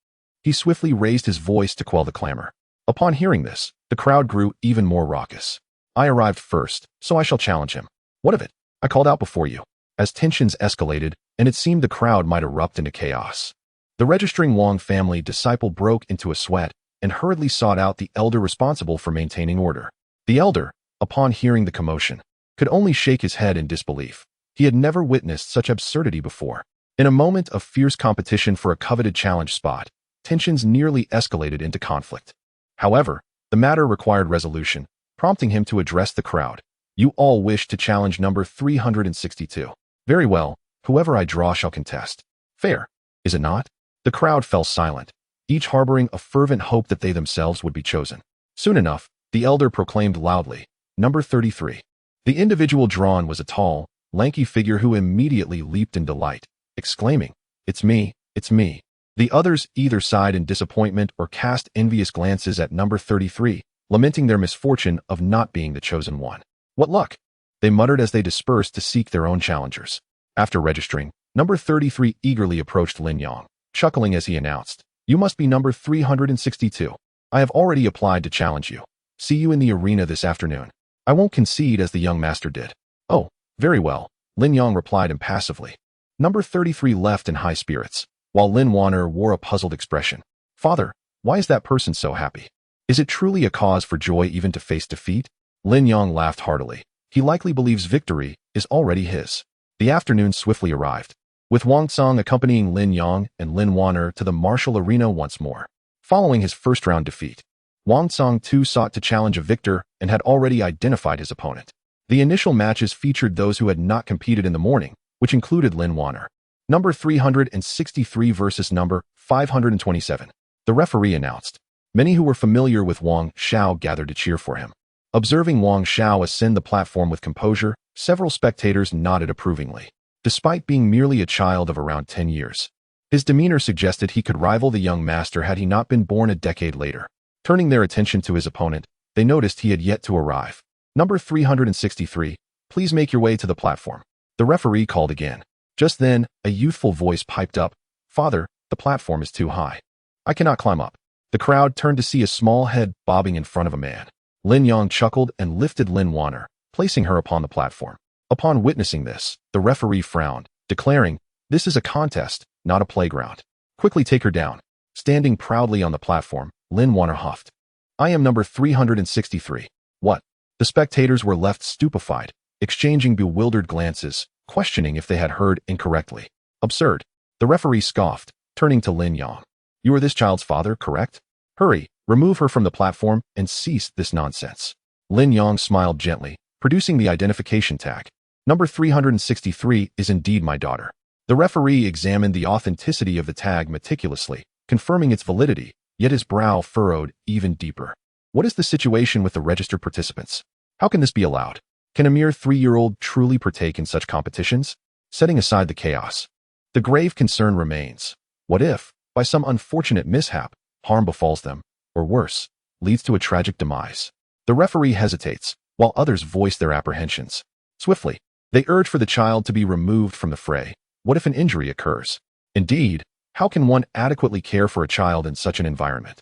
he swiftly raised his voice to quell the clamor. Upon hearing this, the crowd grew even more raucous. I arrived first, so I shall challenge him. What of it? I called out before you. As tensions escalated, and it seemed the crowd might erupt into chaos, the registering Wang family disciple broke into a sweat and hurriedly sought out the elder responsible for maintaining order. The elder, upon hearing the commotion, could only shake his head in disbelief. He had never witnessed such absurdity before. In a moment of fierce competition for a coveted challenge spot, tensions nearly escalated into conflict. However, the matter required resolution, prompting him to address the crowd. You all wish to challenge number 362. Very well, whoever I draw shall contest. Fair, is it not? The crowd fell silent, each harboring a fervent hope that they themselves would be chosen. Soon enough, the elder proclaimed loudly, number 33. The individual drawn was a tall, lanky figure who immediately leaped in delight, exclaiming, It's me, it's me. The others either sighed in disappointment or cast envious glances at number 33, lamenting their misfortune of not being the chosen one. What luck! They muttered as they dispersed to seek their own challengers. After registering, number 33 eagerly approached Lin Yang, chuckling as he announced, You must be number 362. I have already applied to challenge you. See you in the arena this afternoon. I won't concede as the young master did. Oh, very well, Lin Yang replied impassively. Number 33 left in high spirits, while Lin Wan'er wore a puzzled expression. Father, why is that person so happy? Is it truly a cause for joy even to face defeat? Lin Yang laughed heartily. He likely believes victory is already his. The afternoon swiftly arrived, with Wang Tsang accompanying Lin Yang and Lin Wan'er to the martial arena once more. Following his first-round defeat, Wang Tsang too sought to challenge a victor and had already identified his opponent. The initial matches featured those who had not competed in the morning, which included Lin Wan'er. Number 363 versus number 527. The referee announced. Many who were familiar with Wang Xiao gathered to cheer for him. Observing Wang Xiao ascend the platform with composure, several spectators nodded approvingly. Despite being merely a child of around 10 years, his demeanor suggested he could rival the young master had he not been born a decade later. Turning their attention to his opponent, they noticed he had yet to arrive. Number 363, please make your way to the platform. The referee called again. Just then, a youthful voice piped up, Father, the platform is too high. I cannot climb up. The crowd turned to see a small head bobbing in front of a man. Lin Yang chuckled and lifted Lin Wan'er, placing her upon the platform. Upon witnessing this, the referee frowned, declaring, This is a contest, not a playground. Quickly take her down. Standing proudly on the platform, Lin Wan'er huffed. I am number 363. What? The spectators were left stupefied, exchanging bewildered glances, questioning if they had heard incorrectly. Absurd. The referee scoffed, turning to Lin Yang. You are this child's father, correct? Hurry, remove her from the platform and cease this nonsense. Lin Yang smiled gently, producing the identification tag. Number 363 is indeed my daughter. The referee examined the authenticity of the tag meticulously, confirming its validity, yet his brow furrowed even deeper. What is the situation with the registered participants? How can this be allowed? Can a mere 3-year-old truly partake in such competitions? Setting aside the chaos, the grave concern remains. What if, by some unfortunate mishap, harm befalls them, or worse, leads to a tragic demise? The referee hesitates, while others voice their apprehensions. Swiftly, they urge for the child to be removed from the fray. What if an injury occurs? Indeed, how can one adequately care for a child in such an environment?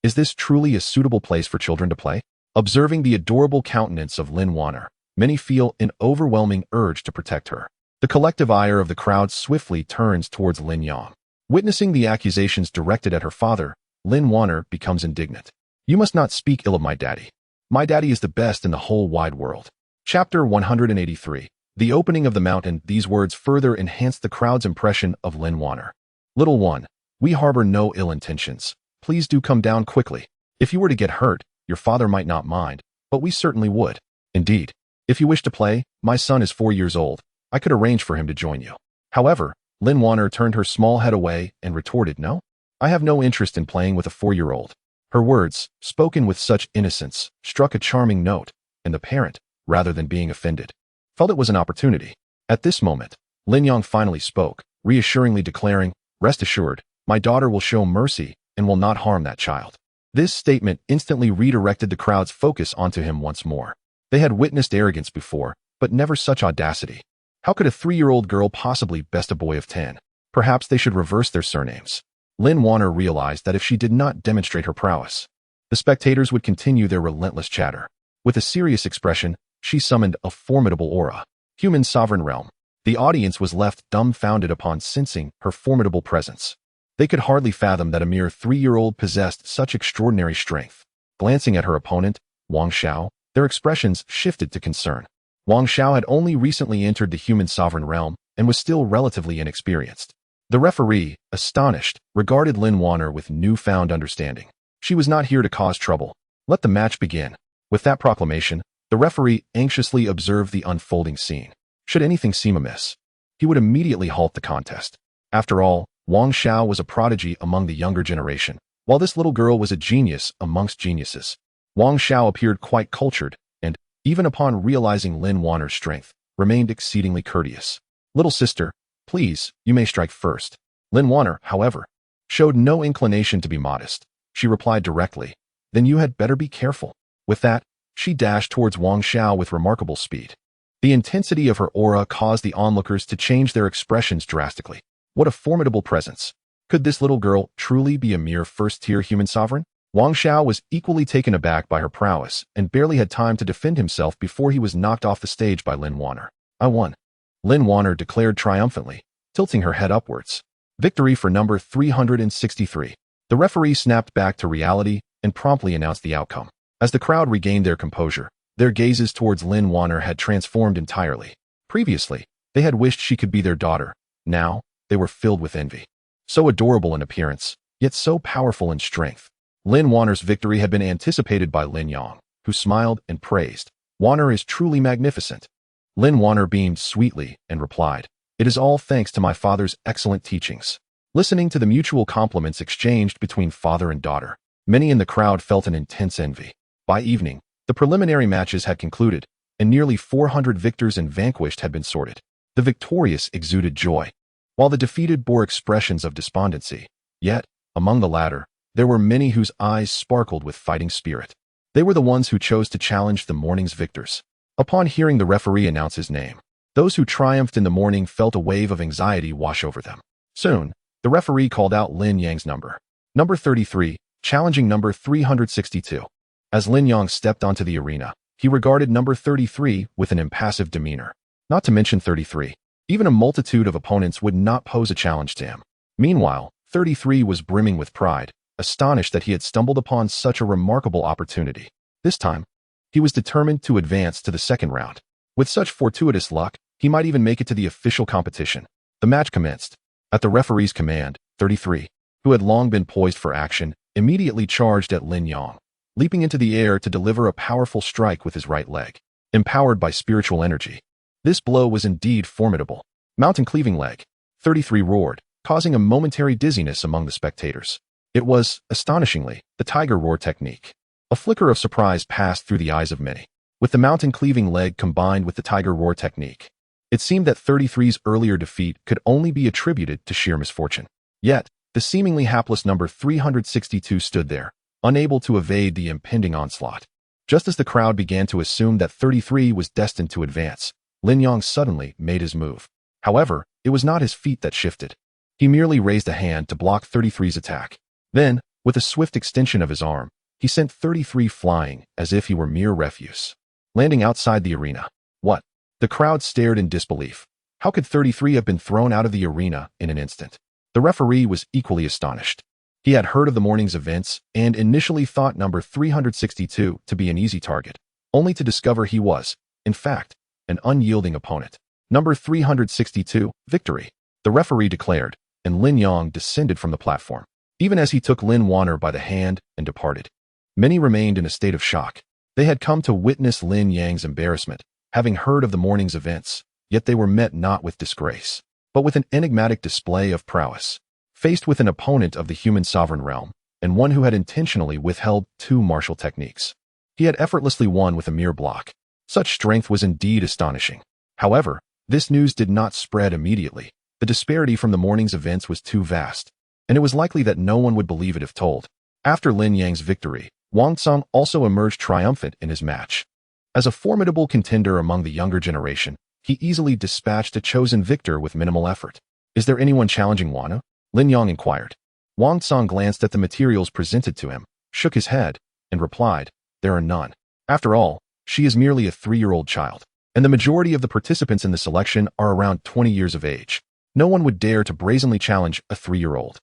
Is this truly a suitable place for children to play? Observing the adorable countenance of Lin Wan'er, many feel an overwhelming urge to protect her. The collective ire of the crowd swiftly turns towards Lin Yang. Witnessing the accusations directed at her father, Lin Wan'er becomes indignant. You must not speak ill of my daddy. My daddy is the best in the whole wide world. Chapter 183. The opening of the mountain. These words further enhanced the crowd's impression of Lin Wan'er. Little one, we harbor no ill intentions. please do come down quickly. If you were to get hurt, your father might not mind, but we certainly would. Indeed. If you wish to play, my son is 4 years old. I could arrange for him to join you. However, Lin Wan'er turned her small head away and retorted, no? I have no interest in playing with a 4-year-old. Her words, spoken with such innocence, struck a charming note, and the parent, rather than being offended, felt it was an opportunity. At this moment, Lin Yang finally spoke, reassuringly declaring, rest assured, my daughter will show mercy and will not harm that child. This statement instantly redirected the crowd's focus onto him once more. They had witnessed arrogance before, but never such audacity. How could a 3-year-old girl possibly best a boy of 10? Perhaps they should reverse their surnames. Lin Wan'er realized that if she did not demonstrate her prowess, the spectators would continue their relentless chatter. With a serious expression, she summoned a formidable aura. Human sovereign realm. The audience was left dumbfounded upon sensing her formidable presence. They could hardly fathom that a mere 3-year-old possessed such extraordinary strength. Glancing at her opponent, Wang Xiao, their expressions shifted to concern. Wang Xiao had only recently entered the human sovereign realm and was still relatively inexperienced. The referee, astonished, regarded Lin Wan'er with newfound understanding. She was not here to cause trouble. Let the match begin. With that proclamation, the referee anxiously observed the unfolding scene. Should anything seem amiss, he would immediately halt the contest. After all, Wang Xiao was a prodigy among the younger generation, while this little girl was a genius amongst geniuses. Wang Xiao appeared quite cultured, and, even upon realizing Lin Wan'er's strength, remained exceedingly courteous. Little sister, please, you may strike first. Lin Wan'er, however, showed no inclination to be modest. She replied directly, then you had better be careful. With that, she dashed towards Wang Xiao with remarkable speed. The intensity of her aura caused the onlookers to change their expressions drastically. What a formidable presence. Could this little girl truly be a mere first-tier human sovereign? Wang Xiao was equally taken aback by her prowess and barely had time to defend himself before he was knocked off the stage by Lin Wan'er. I won. Lin Wan'er declared triumphantly, tilting her head upwards. Victory for number 363. The referee snapped back to reality and promptly announced the outcome. As the crowd regained their composure, their gazes towards Lin Wan'er had transformed entirely. Previously, they had wished she could be their daughter. Now, they were filled with envy. So adorable in appearance, yet so powerful in strength. Lin Wan'er's victory had been anticipated by Lin Yang, who smiled and praised. Wan'er is truly magnificent. Lin Wan'er beamed sweetly and replied, it is all thanks to my father's excellent teachings. Listening to the mutual compliments exchanged between father and daughter, many in the crowd felt an intense envy. By evening, the preliminary matches had concluded, and nearly 400 victors and vanquished had been sorted. The victorious exuded joy, while the defeated bore expressions of despondency. Yet, among the latter, there were many whose eyes sparkled with fighting spirit. They were the ones who chose to challenge the morning's victors. Upon hearing the referee announce his name, those who triumphed in the morning felt a wave of anxiety wash over them. Soon, the referee called out Lin Yang's number. Number 33, challenging number 362. As Lin Yang stepped onto the arena, he regarded number 33 with an impassive demeanor. Not to mention 33. Even a multitude of opponents would not pose a challenge to him. Meanwhile, 33 was brimming with pride, astonished that he had stumbled upon such a remarkable opportunity. This time, he was determined to advance to the second round. With such fortuitous luck, he might even make it to the official competition. The match commenced. At the referee's command, 33, who had long been poised for action, immediately charged at Lin Yang, leaping into the air to deliver a powerful strike with his right leg. Empowered by spiritual energy, this blow was indeed formidable. Mountain cleaving leg. 33 roared, causing a momentary dizziness among the spectators. It was, astonishingly, the tiger roar technique. A flicker of surprise passed through the eyes of many. With the mountain cleaving leg combined with the tiger roar technique, it seemed that 33's earlier defeat could only be attributed to sheer misfortune. Yet, the seemingly hapless number 362 stood there, unable to evade the impending onslaught. Just as the crowd began to assume that 33 was destined to advance, Lin Yang suddenly made his move. However, it was not his feet that shifted. He merely raised a hand to block 33's attack. Then, with a swift extension of his arm, he sent 33 flying as if he were mere refuse, landing outside the arena. What? The crowd stared in disbelief. How could 33 have been thrown out of the arena in an instant? The referee was equally astonished. He had heard of the morning's events and initially thought number 362 to be an easy target, only to discover he was, in fact, an unyielding opponent. Number 362, victory. The referee declared, and Lin Yang descended from the platform. even as he took Lin Wan'er by the hand and departed. Many remained in a state of shock. They had come to witness Lin Yang's embarrassment, having heard of the morning's events, yet they were met not with disgrace, but with an enigmatic display of prowess. Faced with an opponent of the human sovereign realm, and one who had intentionally withheld 2 martial techniques, he had effortlessly won with a mere block. Such strength was indeed astonishing. However, this news did not spread immediately. The disparity from the morning's events was too vast, and it was likely that no one would believe it if told. After Lin Yang's victory, Wang Tsang also emerged triumphant in his match. As a formidable contender among the younger generation, he easily dispatched a chosen victor with minimal effort. "Is there anyone challenging Wan'er?" Lin Yang inquired. Wang Tsang glanced at the materials presented to him, shook his head, and replied, "There are none. After all, she is merely a 3-year-old child, and the majority of the participants in the selection are around 20 years of age. No one would dare to brazenly challenge a 3-year-old.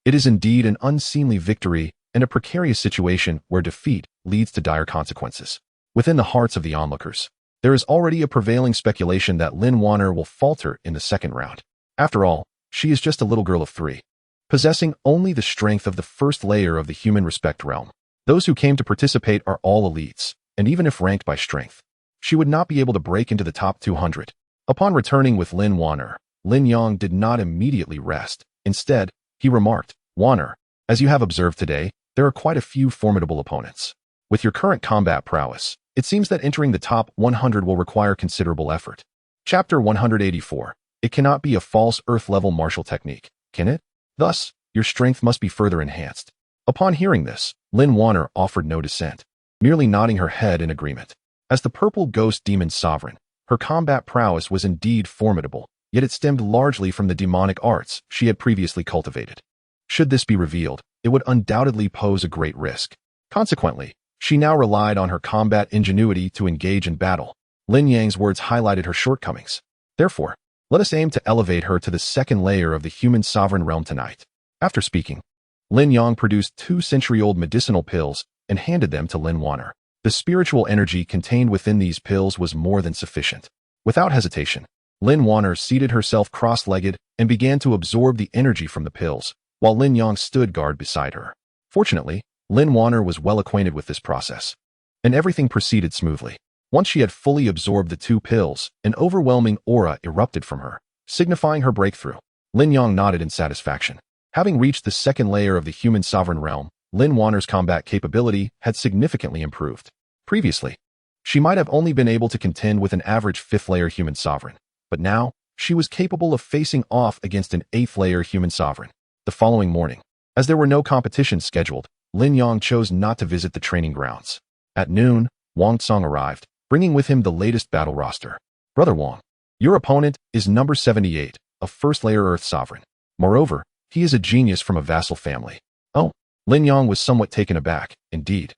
It is indeed an unseemly victory and a precarious situation where defeat leads to dire consequences." Within the hearts of the onlookers, there is already a prevailing speculation that Lin Wan'er will falter in the second round. After all, she is just a little girl of 3, possessing only the strength of the first layer of the human respect realm. Those who came to participate are all elites, and even if ranked by strength, she would not be able to break into the top 200. Upon returning with Lin Wan'er, Lin Yang did not immediately rest. Instead, he remarked, "Wan'er, as you have observed today, there are quite a few formidable opponents. With your current combat prowess, it seems that entering the top 100 will require considerable effort." Chapter 184. It cannot be a false Earth-level martial technique, can it? Thus, your strength must be further enhanced. Upon hearing this, Lin Wan'er offered no dissent, merely nodding her head in agreement. As the purple ghost demon sovereign, her combat prowess was indeed formidable, yet it stemmed largely from the demonic arts she had previously cultivated. Should this be revealed, it would undoubtedly pose a great risk. Consequently, she now relied on her combat ingenuity to engage in battle. Lin Yang's words highlighted her shortcomings. Therefore, let us aim to elevate her to the second layer of the human sovereign realm tonight. After speaking, Lin Yang produced 2-century-old medicinal pills and handed them to Lin Wan'er. The spiritual energy contained within these pills was more than sufficient. Without hesitation, Lin Wan'er seated herself cross-legged and began to absorb the energy from the pills, while Lin Yang stood guard beside her. Fortunately, Lin Wan'er was well acquainted with this process, and everything proceeded smoothly. Once she had fully absorbed the 2 pills, an overwhelming aura erupted from her, signifying her breakthrough. Lin Yang nodded in satisfaction. Having reached the second layer of the human sovereign realm, Lin Wan'er's combat capability had significantly improved. Previously, she might have only been able to contend with an average 5th-layer human sovereign, but now, she was capable of facing off against an 8th-layer human sovereign. The following morning, as there were no competitions scheduled, Lin Yang chose not to visit the training grounds. At noon, Wang Tsang arrived, bringing with him the latest battle roster. "Brother Wang, your opponent is number 78, a 1st-layer Earth sovereign. Moreover, he is a genius from a vassal family." "Oh." Lin Yang was somewhat taken aback. Indeed,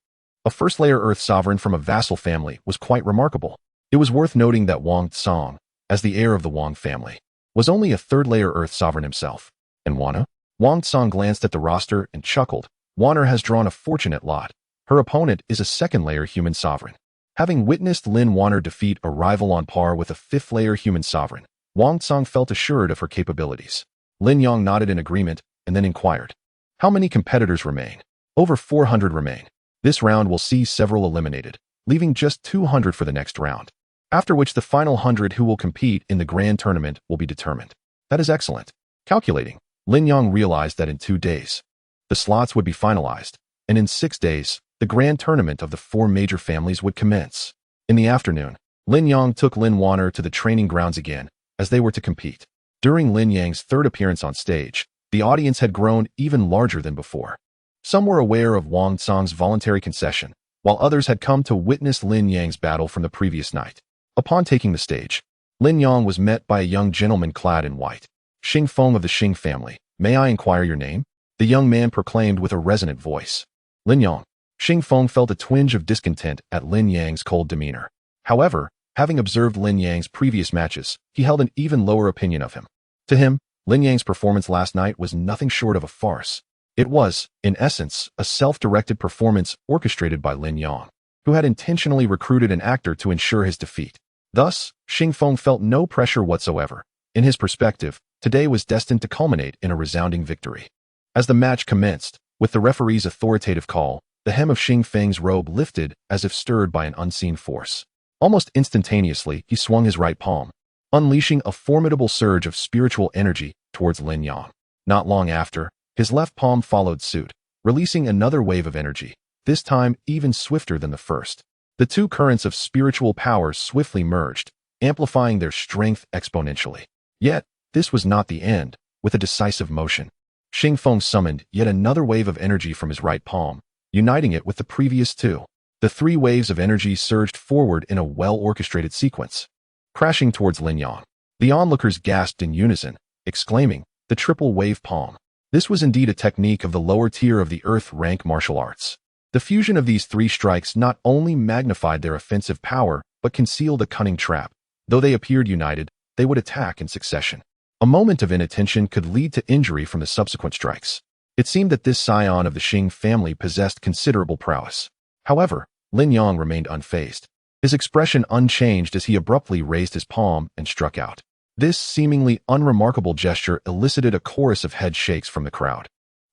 a 1st-layer Earth sovereign from a vassal family was quite remarkable. It was worth noting that Wang Tsang, as the heir of the Wang family, was only a 3rd-layer Earth sovereign himself. "And Wan'er?" Wang Tsang glanced at the roster and chuckled. "Wan'er has drawn a fortunate lot. Her opponent is a 2nd-layer human sovereign." Having witnessed Lin Wan'er defeat a rival on par with a 5th-layer human sovereign, Wang Tsang felt assured of her capabilities. Lin Yang nodded in agreement and then inquired, "How many competitors remain?" "Over 400 remain. This round will see several eliminated, leaving just 200 for the next round, after which the final 100 who will compete in the grand tournament will be determined." "That is excellent." Calculating, Lin Yang realized that in 2 days, the slots would be finalized, and in 6 days, the grand tournament of the 4 major families would commence. In the afternoon, Lin Yang took Lin Wan'er to the training grounds again, as they were to compete. During Lin Yang's 3rd appearance on stage, the audience had grown even larger than before. Some were aware of Wang Tsang's voluntary concession, while others had come to witness Lin Yang's battle from the previous night. Upon taking the stage, Lin Yang was met by a young gentleman clad in white. "Xing Feng of the Xing family, may I inquire your name?" the young man proclaimed with a resonant voice. "Lin Yang." Xing Feng felt a twinge of discontent at Lin Yang's cold demeanor. However, having observed Lin Yang's previous matches, he held an even lower opinion of him. To him, Lin Yang's performance last night was nothing short of a farce. It was, in essence, a self-directed performance orchestrated by Lin Yang, who had intentionally recruited an actor to ensure his defeat. Thus, Xing Feng felt no pressure whatsoever. In his perspective, today was destined to culminate in a resounding victory. As the match commenced, with the referee's authoritative call, the hem of Xing Feng's robe lifted as if stirred by an unseen force. Almost instantaneously, he swung his right palm, unleashing a formidable surge of spiritual energy towards Lin Yang. Not long after, his left palm followed suit, releasing another wave of energy, this time even swifter than the first. The two currents of spiritual power swiftly merged, amplifying their strength exponentially. Yet, this was not the end. With a decisive motion, Xing Feng summoned yet another wave of energy from his right palm, uniting it with the previous two. The three waves of energy surged forward in a well-orchestrated sequence, crashing towards Lin Yang. The onlookers gasped in unison, exclaiming, "The triple wave palm." This was indeed a technique of the lower tier of the Earth rank martial arts. The fusion of these three strikes not only magnified their offensive power, but concealed a cunning trap. Though they appeared united, they would attack in succession. A moment of inattention could lead to injury from the subsequent strikes. It seemed that this scion of the Xing family possessed considerable prowess. However, Lin Yang remained unfazed, his expression unchanged as he abruptly raised his palm and struck out. This seemingly unremarkable gesture elicited a chorus of head shakes from the crowd,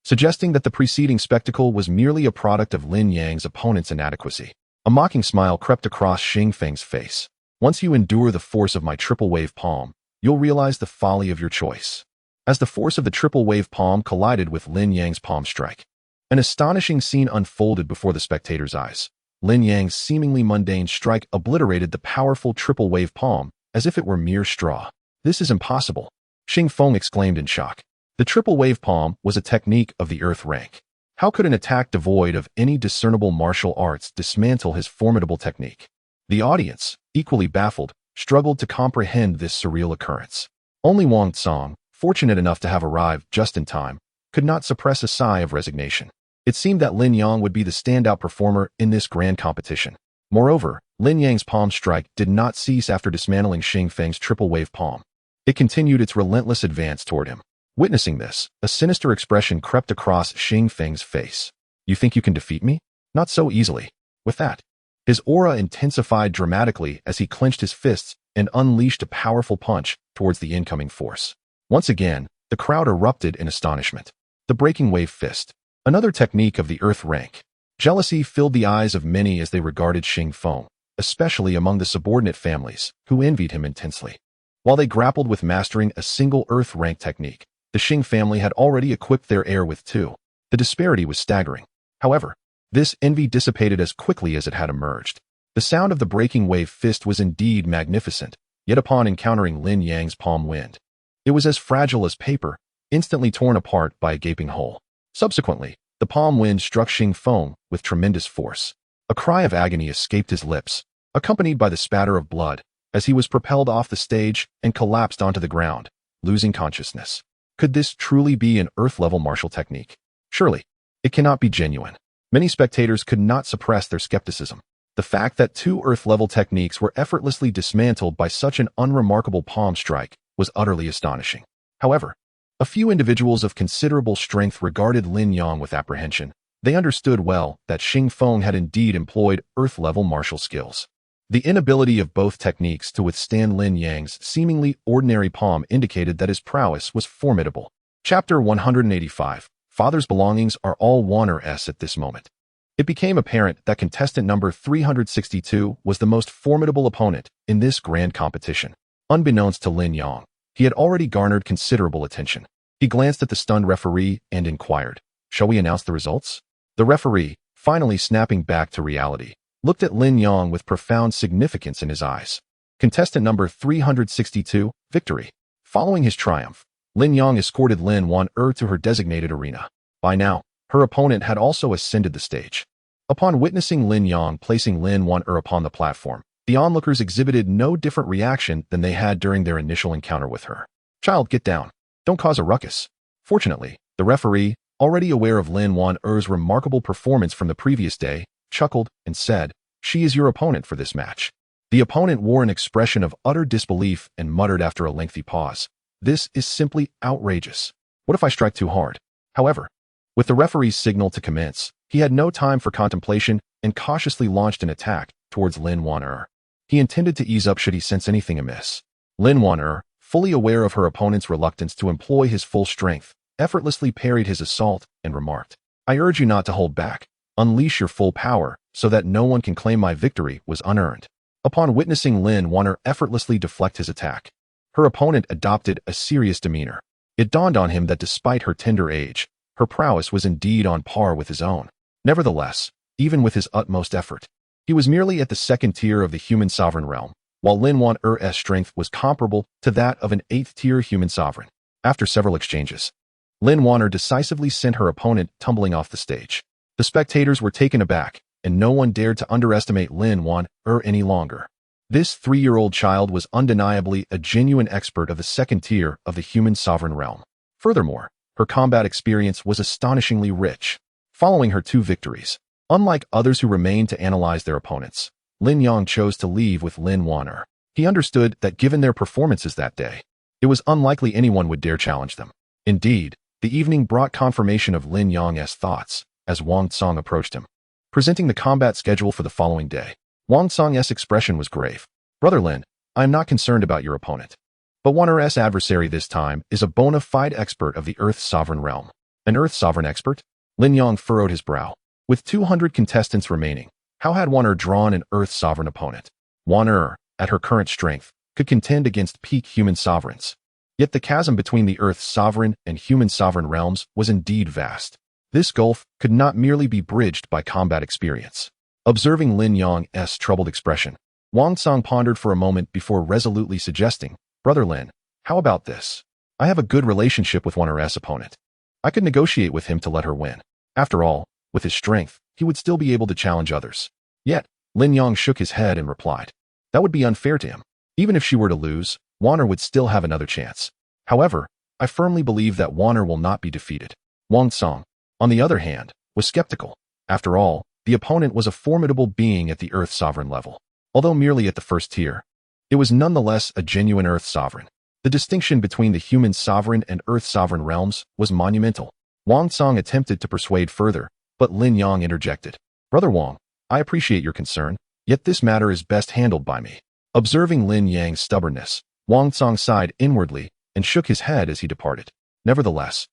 suggesting that the preceding spectacle was merely a product of Lin Yang's opponent's inadequacy. A mocking smile crept across Xing Feng's face. "Once you endure the force of my triple wave palm, you'll realize the folly of your choice." As the force of the triple wave palm collided with Lin Yang's palm strike, an astonishing scene unfolded before the spectators' eyes. Lin Yang's seemingly mundane strike obliterated the powerful triple wave palm as if it were mere straw. "This is impossible," Xing Feng exclaimed in shock. The triple wave palm was a technique of the Earth rank. How could an attack devoid of any discernible martial arts dismantle his formidable technique? The audience, equally baffled, struggled to comprehend this surreal occurrence. Only Wang Tsong, fortunate enough to have arrived just in time, could not suppress a sigh of resignation. It seemed that Lin Yang would be the standout performer in this grand competition. Moreover, Lin Yang's palm strike did not cease after dismantling Xing Feng's triple wave palm. It continued its relentless advance toward him. Witnessing this, a sinister expression crept across Xing Feng's face. "You think you can defeat me? Not so easily." With that, his aura intensified dramatically as he clenched his fists and unleashed a powerful punch towards the incoming force. Once again, the crowd erupted in astonishment. The breaking wave fist, another technique of the Earth rank. Jealousy filled the eyes of many as they regarded Xing Feng, especially among the subordinate families, who envied him intensely. While they grappled with mastering a single Earth rank technique, the Xing family had already equipped their heir with two. The disparity was staggering. However, this envy dissipated as quickly as it had emerged. The sound of the breaking wave fist was indeed magnificent, yet upon encountering Lin Yang's palm wind, it was as fragile as paper, instantly torn apart by a gaping hole. Subsequently, the palm wind struck Xing Feng with tremendous force. A cry of agony escaped his lips, accompanied by the spatter of blood, as he was propelled off the stage and collapsed onto the ground, losing consciousness. Could this truly be an Earth-level martial technique? Surely, it cannot be genuine. Many spectators could not suppress their skepticism. The fact that two Earth-level techniques were effortlessly dismantled by such an unremarkable palm strike was utterly astonishing. However, a few individuals of considerable strength regarded Lin Yang with apprehension. They understood well that Xing Feng had indeed employed Earth-level martial skills. The inability of both techniques to withstand Lin Yang's seemingly ordinary palm indicated that his prowess was formidable. Chapter 185. Father's belongings are all Wan'er's at this moment. It became apparent that contestant number 362 was the most formidable opponent in this grand competition. Unbeknownst to Lin Yang, he had already garnered considerable attention. He glanced at the stunned referee and inquired, "Shall we announce the results?" The referee, finally snapping back to reality, looked at Lin Yang with profound significance in his eyes. Contestant number 362, victory. Following his triumph, Lin Yang escorted Lin Wan'er to her designated arena. By now, her opponent had also ascended the stage. Upon witnessing Lin Yang placing Lin Wan'er upon the platform, the onlookers exhibited no different reaction than they had during their initial encounter with her. "Child, get down. Don't cause a ruckus." Fortunately, the referee, already aware of Lin Wan'er's remarkable performance from the previous day, chuckled and said, "She is your opponent for this match." The opponent wore an expression of utter disbelief and muttered after a lengthy pause, "This is simply outrageous. What if I strike too hard?" However, with the referee's signal to commence, he had no time for contemplation and cautiously launched an attack towards Lin Wan'er. He intended to ease up should he sense anything amiss. Lin Wan'er, fully aware of her opponent's reluctance to employ his full strength, effortlessly parried his assault and remarked, "I urge you not to hold back. Unleash your full power so that no one can claim my victory was unearned." Upon witnessing Lin Wan'er effortlessly deflect his attack, her opponent adopted a serious demeanor. It dawned on him that despite her tender age, her prowess was indeed on par with his own. Nevertheless, even with his utmost effort, he was merely at the second tier of the human sovereign realm, while Lin Wan'er's strength was comparable to that of an 8th-tier human sovereign. After several exchanges, Lin Wan'er decisively sent her opponent tumbling off the stage. The spectators were taken aback, and no one dared to underestimate Lin Wan'er any longer. This 3-year-old child was undeniably a genuine expert of the second tier of the human sovereign realm. Furthermore, her combat experience was astonishingly rich. Following her 2 victories, unlike others who remained to analyze their opponents, Lin Yang chose to leave with Lin Wan'er. He understood that given their performances that day, it was unlikely anyone would dare challenge them. Indeed, the evening brought confirmation of Lin Yang's thoughts as Wang Tsong approached him, presenting the combat schedule for the following day. Wang Tsong's expression was grave. "Brother Lin, I am not concerned about your opponent. But Wan'er's adversary this time is a bona fide expert of the Earth's sovereign realm." "An Earth sovereign expert?" Lin Yang furrowed his brow. With 200 contestants remaining, how had Wan'er drawn an Earth sovereign opponent? Wan'er, at her current strength, could contend against peak human sovereigns. Yet the chasm between the Earth's sovereign and human sovereign realms was indeed vast. This gulf could not merely be bridged by combat experience. Observing Lin Yang's troubled expression, Wang Tsong pondered for a moment before resolutely suggesting, "Brother Lin, how about this? I have a good relationship with Wan'er's opponent. I could negotiate with him to let her win. After all, with his strength, he would still be able to challenge others." Yet, Lin Yang shook his head and replied, "That would be unfair to him. Even if she were to lose, Wan'er would still have another chance. However, I firmly believe that Wan'er will not be defeated." Wang Tsong, on the other hand, was skeptical. After all, the opponent was a formidable being at the Earth sovereign level. Although merely at the first tier, it was nonetheless a genuine Earth sovereign. The distinction between the human sovereign and Earth sovereign realms was monumental. Wang Tsong attempted to persuade further, but Lin Yang interjected, "Brother Wang, I appreciate your concern, yet this matter is best handled by me." Observing Lin Yang's stubbornness, Wang Tsong sighed inwardly and shook his head as he departed. Nevertheless,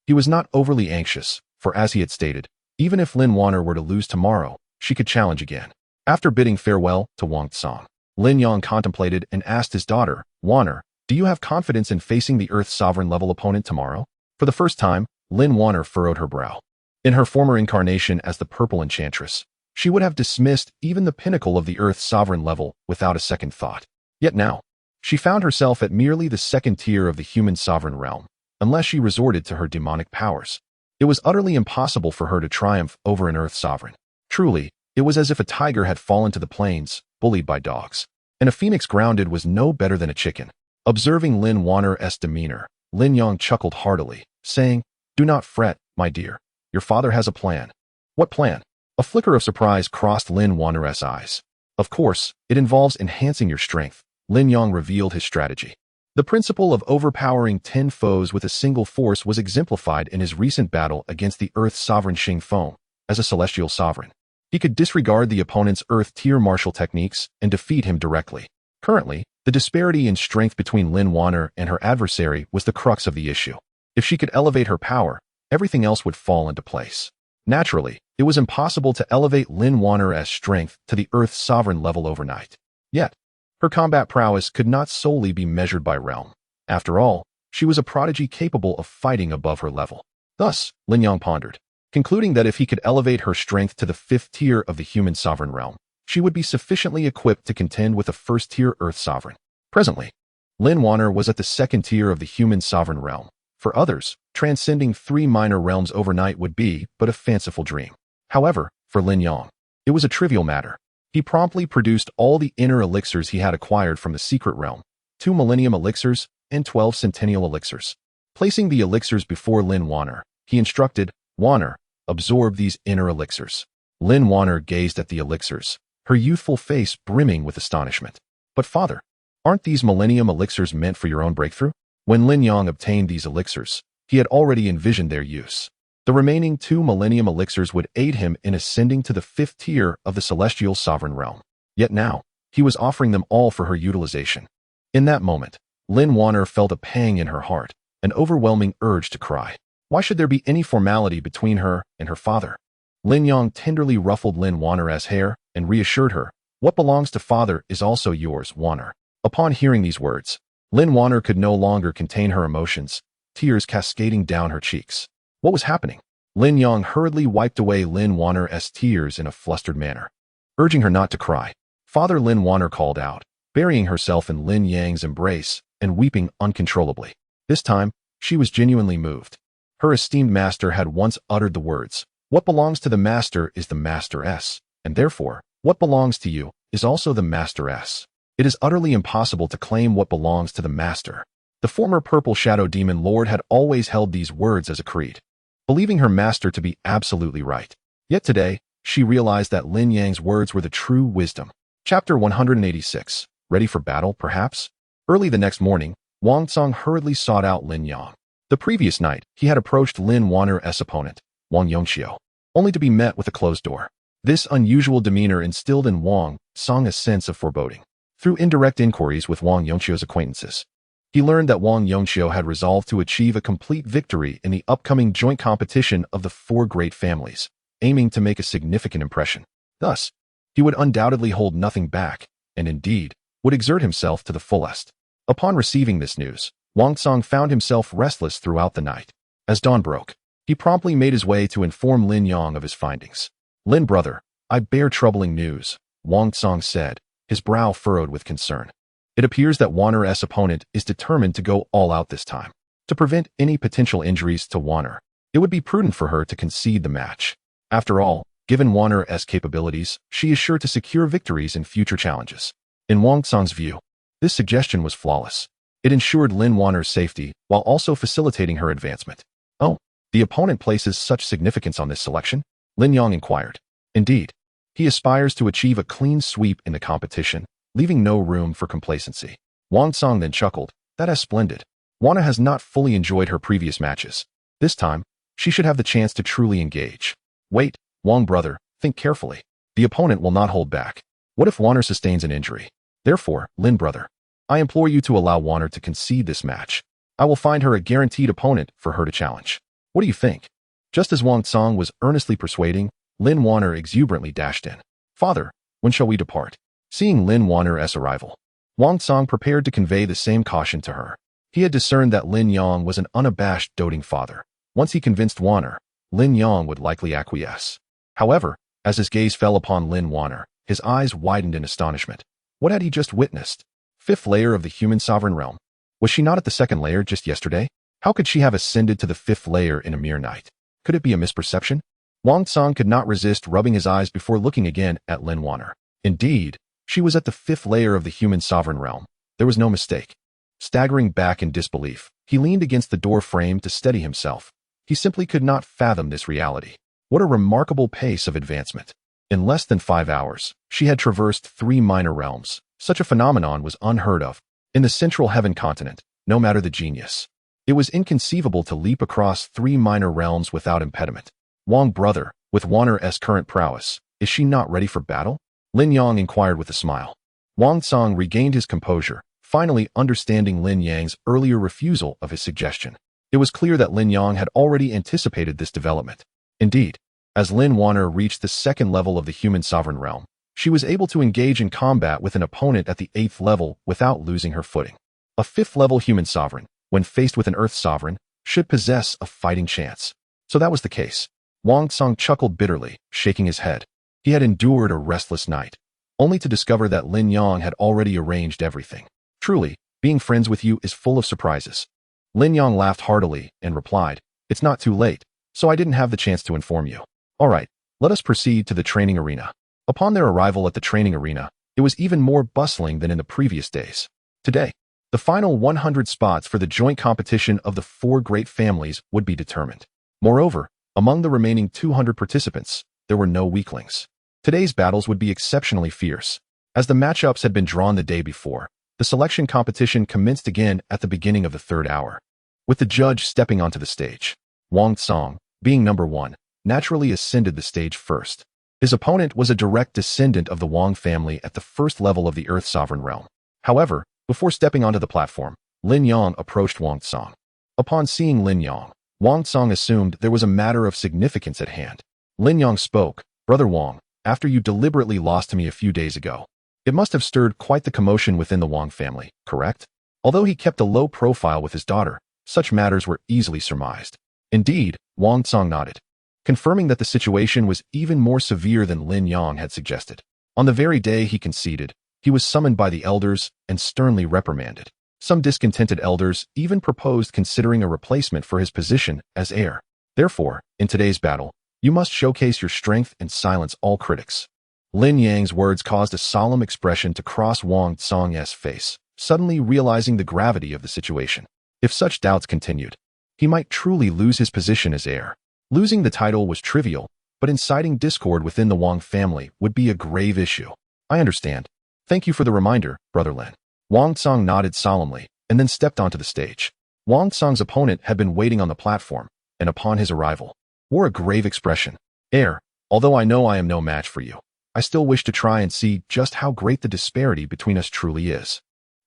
he was not overly anxious, for as he had stated, even if Lin Wan'er were to lose tomorrow, she could challenge again. After bidding farewell to Wang Tsong, Lin Yang contemplated and asked his daughter, "Wan'er, do you have confidence in facing the Earth's sovereign level opponent tomorrow?" For the first time, Lin Wan'er furrowed her brow. In her former incarnation as the Purple Enchantress, she would have dismissed even the pinnacle of the Earth's sovereign level without a second thought. Yet now, she found herself at merely the second tier of the human sovereign realm, unless she resorted to her demonic powers. It was utterly impossible for her to triumph over an Earth sovereign. Truly, it was as if a tiger had fallen to the plains, bullied by dogs, and a phoenix grounded was no better than a chicken. Observing Lin Wan'er's demeanor, Lin Yang chuckled heartily, saying, "Do not fret, my dear. Your father has a plan." "What plan?" A flicker of surprise crossed Lin Wan'er's eyes. "Of course, it involves enhancing your strength." Lin Yang revealed his strategy. The principle of overpowering 10 foes with a single force was exemplified in his recent battle against the Earth sovereign Xing Feng. As a celestial sovereign, he could disregard the opponent's Earth tier martial techniques and defeat him directly. Currently, the disparity in strength between Lin Wan'er and her adversary was the crux of the issue. If she could elevate her power, everything else would fall into place. Naturally, it was impossible to elevate Lin Wan'er's strength to the Earth's sovereign level overnight. Yet, her combat prowess could not solely be measured by realm. After all, she was a prodigy capable of fighting above her level. Thus, Lin Yang pondered, concluding that if he could elevate her strength to the 5th tier of the human sovereign realm, she would be sufficiently equipped to contend with a 1st-tier Earth sovereign. Presently, Lin Wan'er was at the 2nd tier of the human sovereign realm. For others, transcending 3 minor realms overnight would be but a fanciful dream. However, for Lin Yang, it was a trivial matter. He promptly produced all the inner elixirs he had acquired from the secret realm, 2 millennium elixirs and 12 centennial elixirs. Placing the elixirs before Lin Wan'er, he instructed, "Wan'er, absorb these inner elixirs." Lin Wan'er gazed at the elixirs, her youthful face brimming with astonishment. "But father, aren't these millennium elixirs meant for your own breakthrough?" When Lin Yang obtained these elixirs, he had already envisioned their use. The remaining 2 millennium elixirs would aid him in ascending to the 5th tier of the celestial sovereign realm. Yet now, he was offering them all for her utilization. In that moment, Lin Wan'er felt a pang in her heart, an overwhelming urge to cry. Why should there be any formality between her and her father? Lin Yang tenderly ruffled Lin Wan'er's hair and reassured her, "What belongs to father is also yours, Wan'er." Upon hearing these words, Lin Wan'er could no longer contain her emotions, tears cascading down her cheeks. What was happening? Lin Yang hurriedly wiped away Lin Wan'er's tears in a flustered manner, urging her not to cry. Father, Lin Wan'er called out, burying herself in Lin Yang's embrace and weeping uncontrollably. This time, she was genuinely moved. Her esteemed master had once uttered the words, "What belongs to the master is the master's, and therefore, what belongs to you is also the master's." It is utterly impossible to claim what belongs to the master. The former purple shadow demon lord had always held these words as a creed, believing her master to be absolutely right. Yet today, she realized that Lin Yang's words were the true wisdom. Chapter 186. Ready for battle, perhaps? Early the next morning, Wang Tsang hurriedly sought out Lin Yang. The previous night, he had approached Lin Wan'er's opponent, Wang Yongqiu, only to be met with a closed door. This unusual demeanor instilled in Wang Tsang a sense of foreboding. Through indirect inquiries with Wang Yongqiu's acquaintances, he learned that Wang Yongqiu had resolved to achieve a complete victory in the upcoming joint competition of the four great families, aiming to make a significant impression. Thus, he would undoubtedly hold nothing back, and indeed, would exert himself to the fullest. Upon receiving this news, Wang Tsang found himself restless throughout the night. As dawn broke, he promptly made his way to inform Lin Yang of his findings. "Lin brother, I bear troubling news," Wang Tsang said, his brow furrowed with concern. "It appears that Wan'er's opponent is determined to go all out this time. To prevent any potential injuries to Wan'er, it would be prudent for her to concede the match. After all, given Wan'er's capabilities, she is sure to secure victories in future challenges." In Wang Tsang's view, this suggestion was flawless. It ensured Lin Wan'er's safety while also facilitating her advancement. "Oh, the opponent places such significance on this selection?" Lin Yang inquired. "Indeed. He aspires to achieve a clean sweep in the competition, leaving no room for complacency." Wang Tsang then chuckled, "That is splendid. Wan'er has not fully enjoyed her previous matches. This time, she should have the chance to truly engage. Wait, Wang brother, think carefully. The opponent will not hold back. What if Wan'er sustains an injury? Therefore, Lin brother, I implore you to allow Wan'er to concede this match. I will find her a guaranteed opponent for her to challenge. What do you think?" Just as Wang Tsang was earnestly persuading, Lin Wan'er exuberantly dashed in. "Father, when shall we depart?" Seeing Lin Wan'er's arrival, Wang Tsang prepared to convey the same caution to her. He had discerned that Lin Yang was an unabashed doting father. Once he convinced Wan'er, Lin Yang would likely acquiesce. However, as his gaze fell upon Lin Wan'er, his eyes widened in astonishment. What had he just witnessed? Fifth layer of the human sovereign realm. Was she not at the second layer just yesterday? How could she have ascended to the fifth layer in a mere night? Could it be a misperception? Wang Tsang could not resist rubbing his eyes before looking again at Lin Wan'er. Indeed, she was at the fifth layer of the human sovereign realm. There was no mistake. Staggering back in disbelief, he leaned against the door frame to steady himself. He simply could not fathom this reality. What a remarkable pace of advancement. In less than 5 hours, she had traversed 3 minor realms. Such a phenomenon was unheard of in the central heaven continent, no matter the genius. It was inconceivable to leap across 3 minor realms without impediment. Wang brother, with Wan'er's current prowess, is she not ready for battle? Lin Yang inquired with a smile. Wang Tsang regained his composure, finally understanding Lin Yang's earlier refusal of his suggestion. It was clear that Lin Yang had already anticipated this development. Indeed, as Lin Wan'er reached the second level of the human sovereign realm, she was able to engage in combat with an opponent at the 8th level without losing her footing. A 5th-level human sovereign, when faced with an earth sovereign, should possess a fighting chance. So that was the case. Wang Tsang chuckled bitterly, shaking his head. He had endured a restless night, only to discover that Lin Yang had already arranged everything. Truly, being friends with you is full of surprises. Lin Yang laughed heartily and replied, "It's not too late, so I didn't have the chance to inform you. All right, let us proceed to the training arena." Upon their arrival at the training arena, it was even more bustling than in the previous days. Today, the final 100 spots for the joint competition of the 4 great families would be determined. Moreover, among the remaining 200 participants, there were no weaklings. Today's battles would be exceptionally fierce. As the matchups had been drawn the day before, the selection competition commenced again at the beginning of the 3rd hour. With the judge stepping onto the stage, Wang Tsang, being number 1, naturally ascended the stage first. His opponent was a direct descendant of the Wang family at the 1st level of the Earth Sovereign Realm. However, before stepping onto the platform, Lin Yang approached Wang Tsang. Upon seeing Lin Yang, Wang Tsang assumed there was a matter of significance at hand. Lin Yang spoke. Brother Wang, after you deliberately lost to me a few days ago, it must have stirred quite the commotion within the Wang family, correct? Although he kept a low profile with his daughter, such matters were easily surmised. Indeed, Wang Tsang nodded, confirming that the situation was even more severe than Lin Yang had suggested. On the very day he conceded, he was summoned by the elders and sternly reprimanded. Some discontented elders even proposed considering a replacement for his position as heir. Therefore, in today's battle, you must showcase your strength and silence all critics. Lin Yang's words caused a solemn expression to cross Wang Tsang's face, suddenly realizing the gravity of the situation. If such doubts continued, he might truly lose his position as heir. Losing the title was trivial, but inciting discord within the Wang family would be a grave issue. I understand. Thank you for the reminder, Brother Lin. Wang Tsang nodded solemnly and then stepped onto the stage. Wang Tsang's opponent had been waiting on the platform, and upon his arrival, wore a grave expression. Heir, although I know I am no match for you, I still wish to try and see just how great the disparity between us truly is.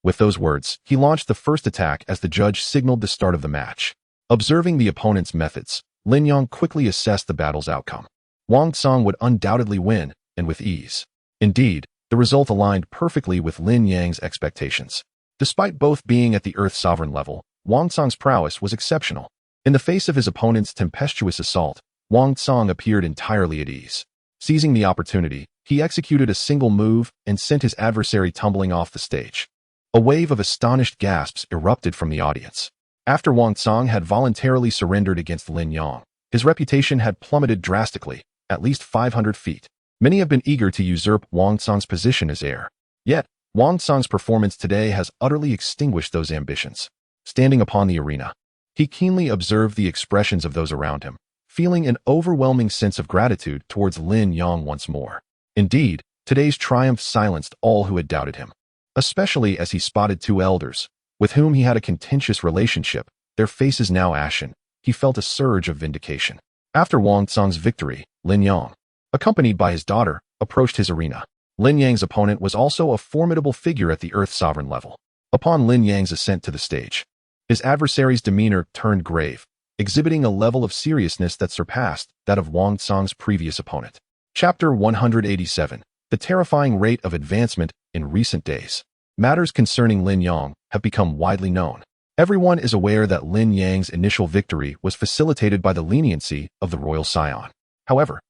With those words, he launched the first attack as the judge signaled the start of the match. Observing the opponent's methods, Lin Yang quickly assessed the battle's outcome. Wang Tsang would undoubtedly win, and with ease. Indeed, the result aligned perfectly with Lin Yang's expectations. Despite both being at the Earth Sovereign level, Wang Tsang's prowess was exceptional. In the face of his opponent's tempestuous assault, Wang Tsang appeared entirely at ease. Seizing the opportunity, he executed a single move and sent his adversary tumbling off the stage. A wave of astonished gasps erupted from the audience. After Wang Tsang had voluntarily surrendered against Lin Yang, his reputation had plummeted drastically, at least 500 feet. Many have been eager to usurp Wang Tsang's position as heir. Yet, Wang Tsang's performance today has utterly extinguished those ambitions. Standing upon the arena, he keenly observed the expressions of those around him, feeling an overwhelming sense of gratitude towards Lin Yang once more. Indeed, today's triumph silenced all who had doubted him, especially as he spotted two elders, with whom he had a contentious relationship, their faces now ashen. He felt a surge of vindication. After Wang Tsang's victory, Lin Yang, accompanied by his daughter, approached his arena. Lin Yang's opponent was also a formidable figure at the Earth Sovereign level. Upon Lin Yang's ascent to the stage, his adversary's demeanor turned grave, exhibiting a level of seriousness that surpassed that of Wang Tsang's previous opponent. Chapter 187. The terrifying rate of advancement in recent days. Matters concerning Lin Yang have become widely known. Everyone is aware that Lin Yang's initial victory was facilitated by the leniency of the royal scion. However,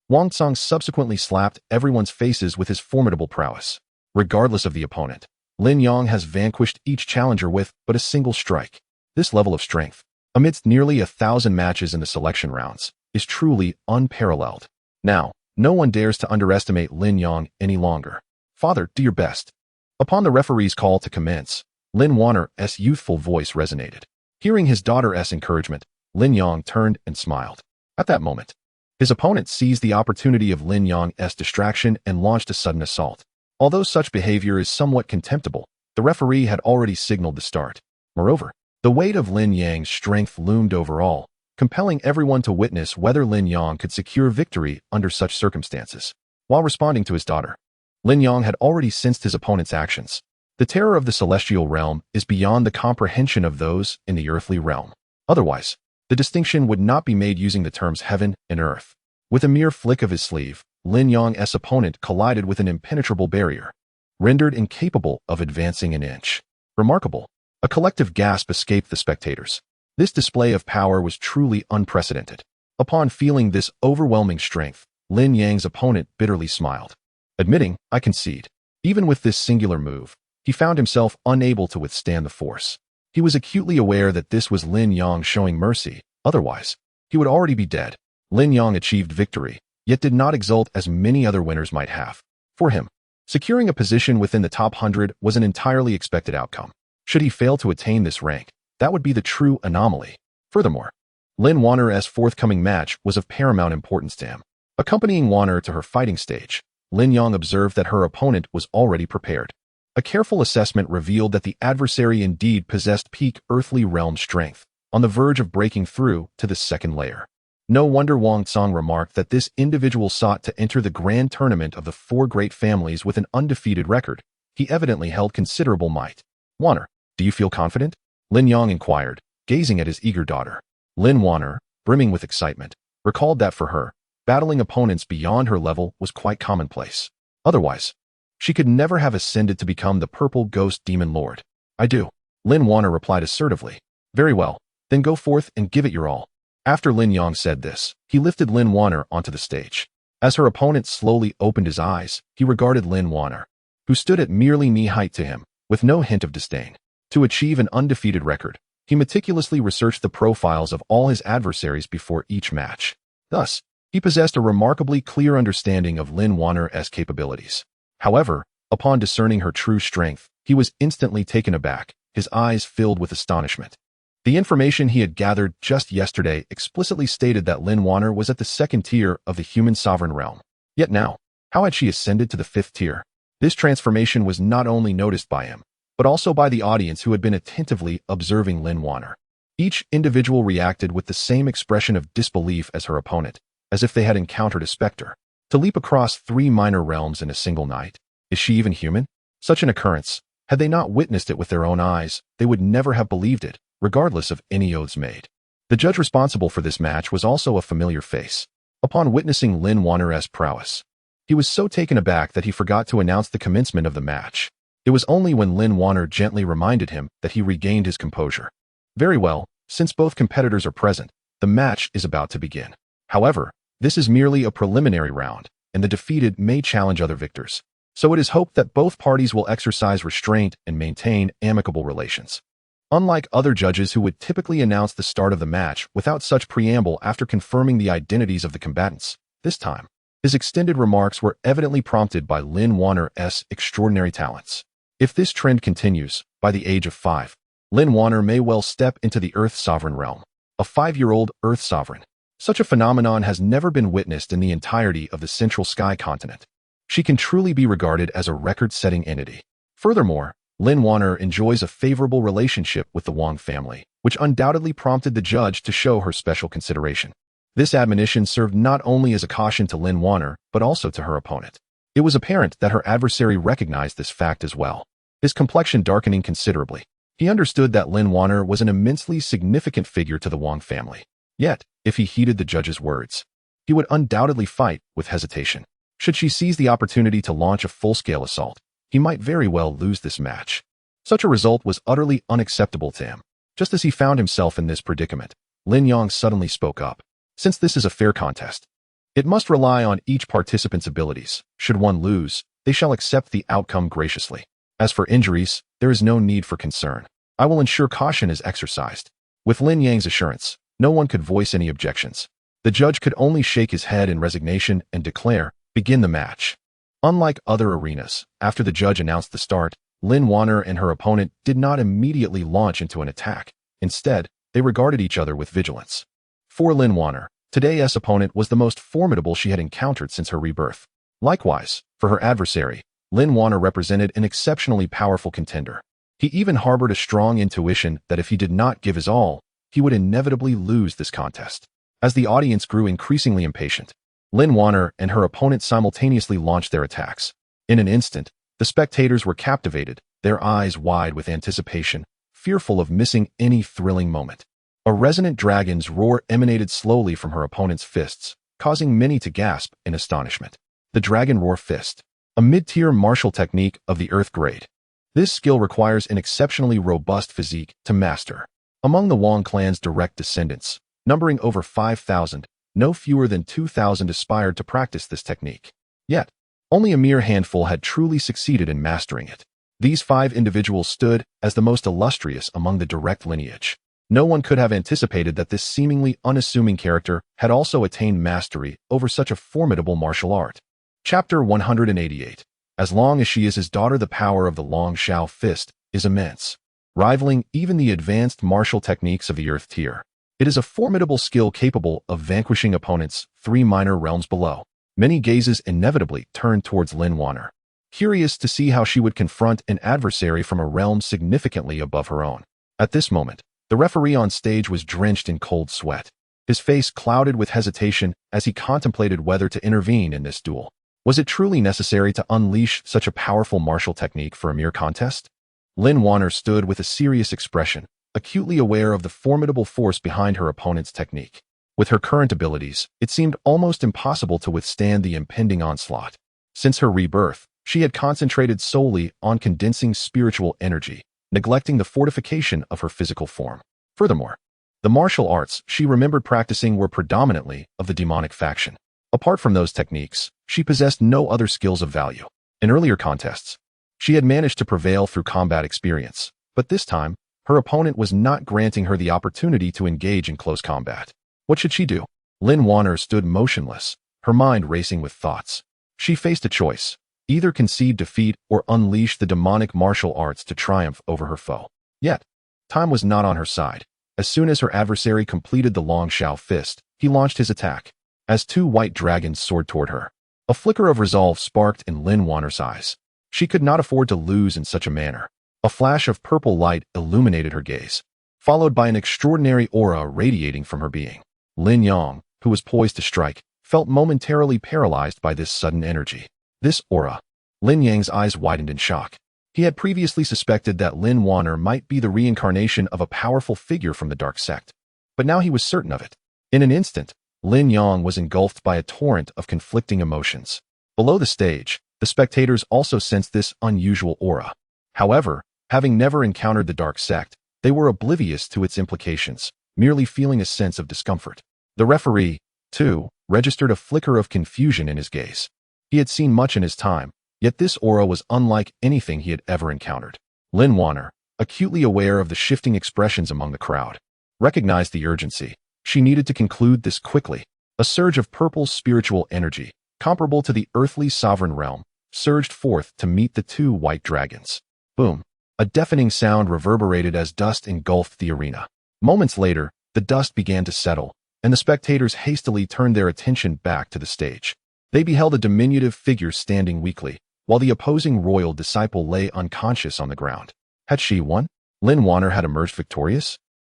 Wang Tsang subsequently slapped everyone's faces with his formidable prowess. Regardless of the opponent, Lin Yang has vanquished each challenger with but a single strike. This level of strength, amidst nearly 1,000 matches in the selection rounds, is truly unparalleled. Now, no one dares to underestimate Lin Yang any longer. Father, do your best. Upon the referee's call to commence, Lin Wan'er's youthful voice resonated. Hearing his daughter's encouragement, Lin Yang turned and smiled. At that moment, his opponent seized the opportunity of Lin Yang's distraction and launched a sudden assault. Although such behavior is somewhat contemptible, the referee had already signaled the start. Moreover, the weight of Lin Yang's strength loomed over all, compelling everyone to witness whether Lin Yang could secure victory under such circumstances. While responding to his daughter, Lin Yang had already sensed his opponent's actions. The terror of the celestial realm is beyond the comprehension of those in the earthly realm. Otherwise, the distinction would not be made using the terms heaven and earth. With a mere flick of his sleeve, Lin Yang's opponent collided with an impenetrable barrier, rendered incapable of advancing an inch. Remarkable. A collective gasp escaped the spectators. This display of power was truly unprecedented. Upon feeling this overwhelming strength, Lin Yang's opponent bitterly smiled. Admitting, I concede. Even with this singular move, he found himself unable to withstand the force. He was acutely aware that this was Lin Yang showing mercy, otherwise, he would already be dead. Lin Yang achieved victory, yet did not exult as many other winners might have. For him, securing a position within the top 100 was an entirely expected outcome. Should he fail to attain this rank, that would be the true anomaly. Furthermore, Lin Wan'er's forthcoming match was of paramount importance to him. Accompanying Wan'er to her fighting stage, Lin Yang observed that her opponent was already prepared. A careful assessment revealed that the adversary indeed possessed peak earthly realm strength, on the verge of breaking through to the second layer. No wonder Wang Tsang remarked that this individual sought to enter the grand tournament of the four great families with an undefeated record. He evidently held considerable might. Wan'er, do you feel confident? Lin Yang inquired, gazing at his eager daughter. Lin Wan'er, brimming with excitement, recalled that for her, battling opponents beyond her level was quite commonplace. Otherwise, she could never have ascended to become the purple ghost demon lord. I do. Lin Wan'er replied assertively. Very well, then go forth and give it your all. After Lin Yang said this, he lifted Lin Wan'er onto the stage. As her opponent slowly opened his eyes, he regarded Lin Wan'er, who stood at merely knee-height to him, with no hint of disdain. To achieve an undefeated record, he meticulously researched the profiles of all his adversaries before each match. Thus, he possessed a remarkably clear understanding of Lin Wan'er's capabilities. However, upon discerning her true strength, he was instantly taken aback, his eyes filled with astonishment. The information he had gathered just yesterday explicitly stated that Lin Wan'er was at the second tier of the human sovereign realm. Yet now, how had she ascended to the fifth tier? This transformation was not only noticed by him, but also by the audience who had been attentively observing Lin Wan'er. Each individual reacted with the same expression of disbelief as her opponent, as if they had encountered a specter. To leap across 3 minor realms in a single night, is she even human? Such an occurrence, had they not witnessed it with their own eyes, they would never have believed it, regardless of any oaths made. The judge responsible for this match was also a familiar face. Upon witnessing Lin Wan'er's prowess, he was so taken aback that he forgot to announce the commencement of the match. It was only when Lin Wan'er gently reminded him that he regained his composure. Very well, since both competitors are present, the match is about to begin. However, this is merely a preliminary round, and the defeated may challenge other victors. So it is hoped that both parties will exercise restraint and maintain amicable relations. Unlike other judges who would typically announce the start of the match without such preamble after confirming the identities of the combatants, this time, his extended remarks were evidently prompted by Lin Wan'er's extraordinary talents. If this trend continues, by the age of 5, Lin Wan'er may well step into the Earth Sovereign realm. A 5-year-old Earth Sovereign. Such a phenomenon has never been witnessed in the entirety of the Central Sky continent. She can truly be regarded as a record-setting entity. Furthermore, Lin Wan'er enjoys a favorable relationship with the Wang family, which undoubtedly prompted the judge to show her special consideration. This admonition served not only as a caution to Lin Wan'er, but also to her opponent. It was apparent that her adversary recognized this fact as well, his complexion darkening considerably. He understood that Lin Wan'er was an immensely significant figure to the Wang family. Yet, if he heeded the judge's words, he would undoubtedly fight with hesitation. Should she seize the opportunity to launch a full-scale assault, he might very well lose this match. Such a result was utterly unacceptable to him. Just as he found himself in this predicament, Lin Yang suddenly spoke up. Since this is a fair contest, it must rely on each participant's abilities. Should one lose, they shall accept the outcome graciously. As for injuries, there is no need for concern. I will ensure caution is exercised. With Lin Yang's assurance, no one could voice any objections. The judge could only shake his head in resignation and declare, "Begin the match." Unlike other arenas, after the judge announced the start, Lin Wan'er and her opponent did not immediately launch into an attack. Instead, they regarded each other with vigilance. For Lin Wan'er, today's opponent was the most formidable she had encountered since her rebirth. Likewise, for her adversary, Lin Wan'er represented an exceptionally powerful contender. He even harbored a strong intuition that if he did not give his all, he would inevitably lose this contest. As the audience grew increasingly impatient, Lin Wan'er and her opponent simultaneously launched their attacks. In an instant, the spectators were captivated, their eyes wide with anticipation, fearful of missing any thrilling moment. A resonant dragon's roar emanated slowly from her opponent's fists, causing many to gasp in astonishment. The Dragon Roar Fist, a mid-tier martial technique of the Earth grade. This skill requires an exceptionally robust physique to master. Among the Wang clan's direct descendants, numbering over 5,000, no fewer than 2,000 aspired to practice this technique. Yet, only a mere handful had truly succeeded in mastering it. These 5 individuals stood as the most illustrious among the direct lineage. No one could have anticipated that this seemingly unassuming character had also attained mastery over such a formidable martial art. Chapter 188. As long as she is his daughter, the power of the Long Shao Fist is immense, rivaling even the advanced martial techniques of the Earth tier. It is a formidable skill capable of vanquishing opponents 3 minor realms below. Many gazes inevitably turned towards Lin Wan'er, curious to see how she would confront an adversary from a realm significantly above her own. At this moment, the referee on stage was drenched in cold sweat, his face clouded with hesitation as he contemplated whether to intervene in this duel. Was it truly necessary to unleash such a powerful martial technique for a mere contest? Lin Wan'er stood with a serious expression, acutely aware of the formidable force behind her opponent's technique. With her current abilities, it seemed almost impossible to withstand the impending onslaught. Since her rebirth, she had concentrated solely on condensing spiritual energy, neglecting the fortification of her physical form. Furthermore, the martial arts she remembered practicing were predominantly of the demonic faction. Apart from those techniques, she possessed no other skills of value. In earlier contests, she had managed to prevail through combat experience, but this time, her opponent was not granting her the opportunity to engage in close combat. What should she do? Lin Wan'er stood motionless, her mind racing with thoughts. She faced a choice: either concede defeat or unleash the demonic martial arts to triumph over her foe. Yet, time was not on her side. As soon as her adversary completed the long Shao fist, he launched his attack. As two white dragons soared toward her, a flicker of resolve sparked in Lin Wan'er's eyes. She could not afford to lose in such a manner. A flash of purple light illuminated her gaze, followed by an extraordinary aura radiating from her being. Lin Yang, who was poised to strike, felt momentarily paralyzed by this sudden energy. This aura. Lin Yang's eyes widened in shock. He had previously suspected that Lin Wan'er might be the reincarnation of a powerful figure from the dark sect, but now he was certain of it. In an instant, Lin Yang was engulfed by a torrent of conflicting emotions. Below the stage, the spectators also sensed this unusual aura. However, having never encountered the dark sect, they were oblivious to its implications, merely feeling a sense of discomfort. The referee, too, registered a flicker of confusion in his gaze. He had seen much in his time, yet this aura was unlike anything he had ever encountered. Lin Wan'er, acutely aware of the shifting expressions among the crowd, recognized the urgency. She needed to conclude this quickly. A surge of purple spiritual energy, comparable to the earthly sovereign realm, surged forth to meet the two white dragons. Boom! A deafening sound reverberated as dust engulfed the arena. Moments later, the dust began to settle, and the spectators hastily turned their attention back to the stage. They beheld a diminutive figure standing weakly, while the opposing royal disciple lay unconscious on the ground. Had she won? Lin Wan'er had emerged victorious?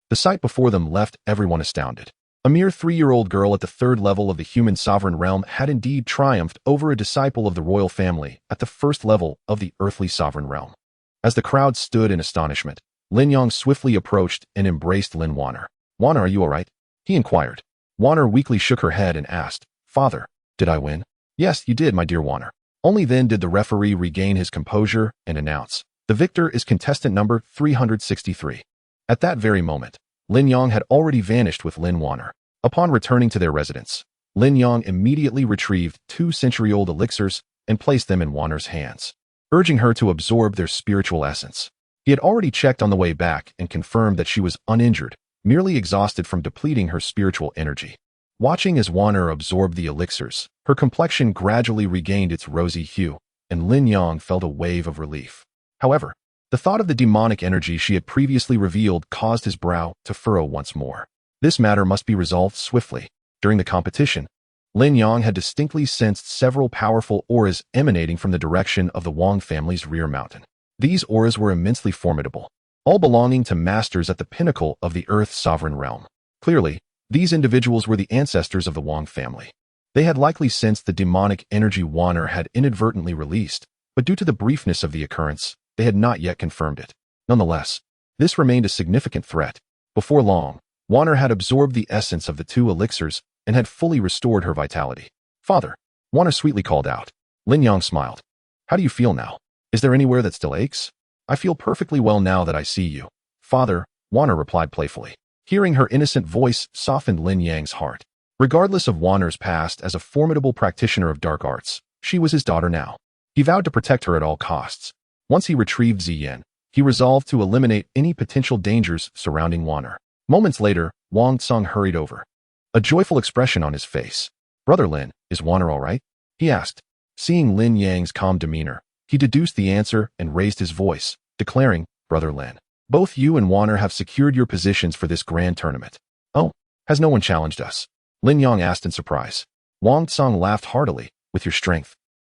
The sight before them left everyone astounded. A mere 3-year-old girl at the third level of the human sovereign realm had indeed triumphed over a disciple of the royal family at the first level of the earthly sovereign realm. As the crowd stood in astonishment, Lin Yang swiftly approached and embraced Lin Wan'er. "Wan'er, are you all right?" he inquired. Wan'er weakly shook her head and asked, "Father, did I win?" "Yes, you did, my dear Wan'er." Only then did the referee regain his composure and announce, "The victor is contestant number 363. At that very moment, Lin Yang had already vanished with Lin Wan'er. Upon returning to their residence, Lin Yang immediately retrieved 2-century-old elixirs and placed them in Wan'er's hands, urging her to absorb their spiritual essence. He had already checked on the way back and confirmed that she was uninjured, merely exhausted from depleting her spiritual energy. Watching as Wan'er absorbed the elixirs, her complexion gradually regained its rosy hue, and Lin Yang felt a wave of relief. However, the thought of the demonic energy she had previously revealed caused his brow to furrow once more. This matter must be resolved swiftly. During the competition, Lin Yang had distinctly sensed several powerful auras emanating from the direction of the Wang family's rear mountain. These auras were immensely formidable, all belonging to masters at the pinnacle of the Earth's sovereign realm. Clearly, these individuals were the ancestors of the Wang family. They had likely sensed the demonic energy Wan'er had inadvertently released, but due to the briefness of the occurrence, they had not yet confirmed it. Nonetheless, this remained a significant threat. Before long, Wan'er had absorbed the essence of the 2 elixirs and had fully restored her vitality. "Father," Wan'er sweetly called out. Lin Yang smiled. "How do you feel now? Is there anywhere that still aches?" "I feel perfectly well now that I see you, Father," Wan'er replied playfully. Hearing her innocent voice softened Lin Yang's heart. Regardless of Wan'er's past as a formidable practitioner of dark arts, she was his daughter now. He vowed to protect her at all costs. Once he retrieved Ziyan, he resolved to eliminate any potential dangers surrounding Wan'er. Moments later, Wang Tsung hurried over, a joyful expression on his face. "Brother Lin, is Wan'er all right?" he asked. Seeing Lin Yang's calm demeanor, he deduced the answer and raised his voice, declaring, "Brother Lin, both you and Wan'er have secured your positions for this grand tournament." "Oh, has no one challenged us?" Lin Yang asked in surprise. Wang Tsung laughed heartily. "With your strength,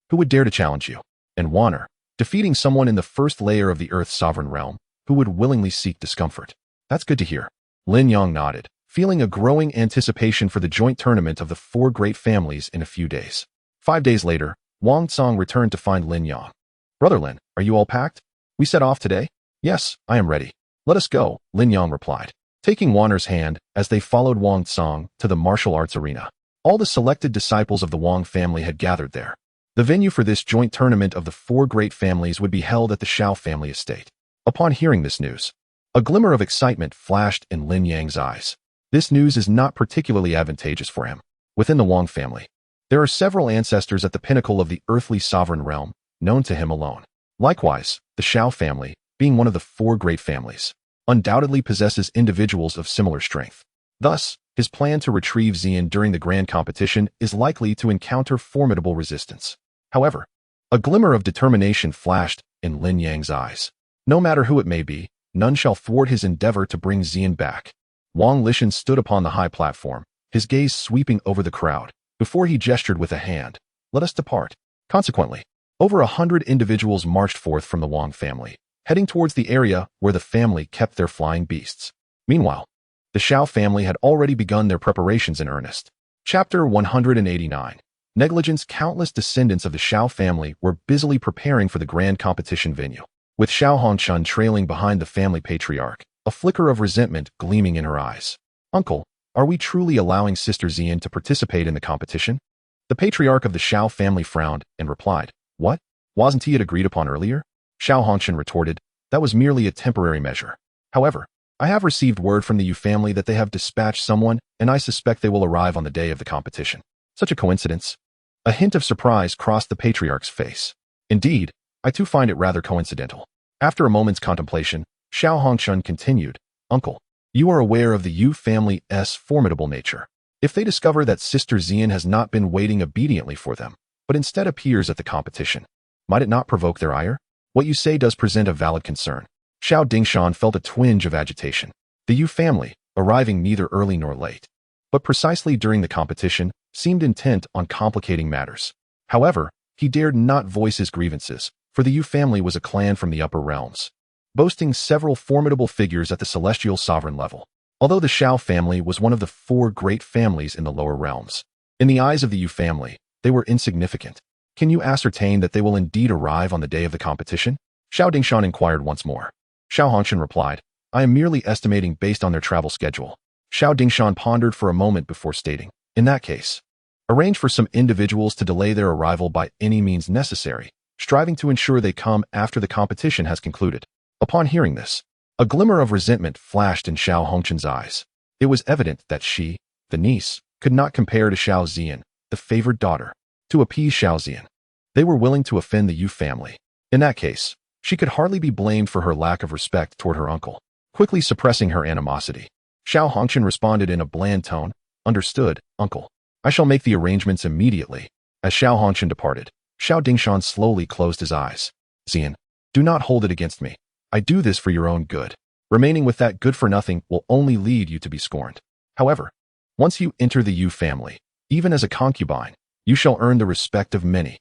who would dare to challenge you?" And Wan'er, defeating someone in the first layer of the Earth's sovereign realm, who would willingly seek discomfort. "That's good to hear." Lin Yang nodded, feeling a growing anticipation for the joint tournament of the 4 great families in a few days. 5 days later, Wang Tsung returned to find Lin Yang. "Brother Lin, are you all packed? We set off today?" "Yes, I am ready." Let us go, Lin Yang replied, taking Wan'er's hand as they followed Wang Tsang to the martial arts arena. All the selected disciples of the Wang family had gathered there. The venue for this joint tournament of the four great families would be held at the Shao family estate. Upon hearing this news, a glimmer of excitement flashed in Lin Yang's eyes. This news is not particularly advantageous for him. Within the Wang family, there are several ancestors at the pinnacle of the earthly sovereign realm, known to him alone. Likewise, the Shao family, being one of the four great families, undoubtedly possesses individuals of similar strength. Thus, his plan to retrieve Xian during the grand competition is likely to encounter formidable resistance. However, a glimmer of determination flashed in Lin Yang's eyes. No matter who it may be, none shall thwart his endeavor to bring Xian back. Wang Lishan stood upon the high platform, his gaze sweeping over the crowd, before he gestured with a hand. Let us depart. Consequently, over 100 individuals marched forth from the Wang family, heading towards the area where the family kept their flying beasts. Meanwhile, the Shao family had already begun their preparations in earnest. Chapter 189. Negligence. Countless descendants of the Shao family were busily preparing for the grand competition venue, with Shao Hongchun trailing behind the family patriarch, a flicker of resentment gleaming in her eyes. Uncle, are we truly allowing Sister Xian to participate in the competition? The patriarch of the Shao family frowned and replied, What? Wasn't he agreed upon earlier? Shao Hongchun retorted, That was merely a temporary measure. However, I have received word from the Yu family that they have dispatched someone, and I suspect they will arrive on the day of the competition. Such a coincidence. A hint of surprise crossed the patriarch's face. Indeed, I too find it rather coincidental. After a moment's contemplation, Shao Hongchun continued, Uncle, you are aware of the Yu family's formidable nature. If they discover that Sister Xian has not been waiting obediently for them, but instead appears at the competition, might it not provoke their ire? What you say does present a valid concern. Xiao Dingshan felt a twinge of agitation. The Yu family, arriving neither early nor late, but precisely during the competition, seemed intent on complicating matters. However, he dared not voice his grievances, for the Yu family was a clan from the upper realms, boasting several formidable figures at the celestial sovereign level, although the Shao family was one of the four great families in the lower realms. In the eyes of the Yu family, they were insignificant. Can you ascertain that they will indeed arrive on the day of the competition? Xiao Dingshan inquired once more. Shao Hongchun replied, I am merely estimating based on their travel schedule. Xiao Dingshan pondered for a moment before stating, In that case, arrange for some individuals to delay their arrival by any means necessary, striving to ensure they come after the competition has concluded. Upon hearing this, a glimmer of resentment flashed in Shao Hongchun's eyes. It was evident that she, the niece, could not compare to Shao Xian, the favored daughter. To appease Shao Xian, they were willing to offend the Yu family. In that case, she could hardly be blamed for her lack of respect toward her uncle. Quickly suppressing her animosity, Shao Hongchun responded in a bland tone, Understood, uncle. I shall make the arrangements immediately. As Shao Hongchun departed, Xiao Dingshan slowly closed his eyes. Xian, do not hold it against me. I do this for your own good. Remaining with that good-for-nothing will only lead you to be scorned. However, once you enter the Yu family, even as a concubine, you shall earn the respect of many.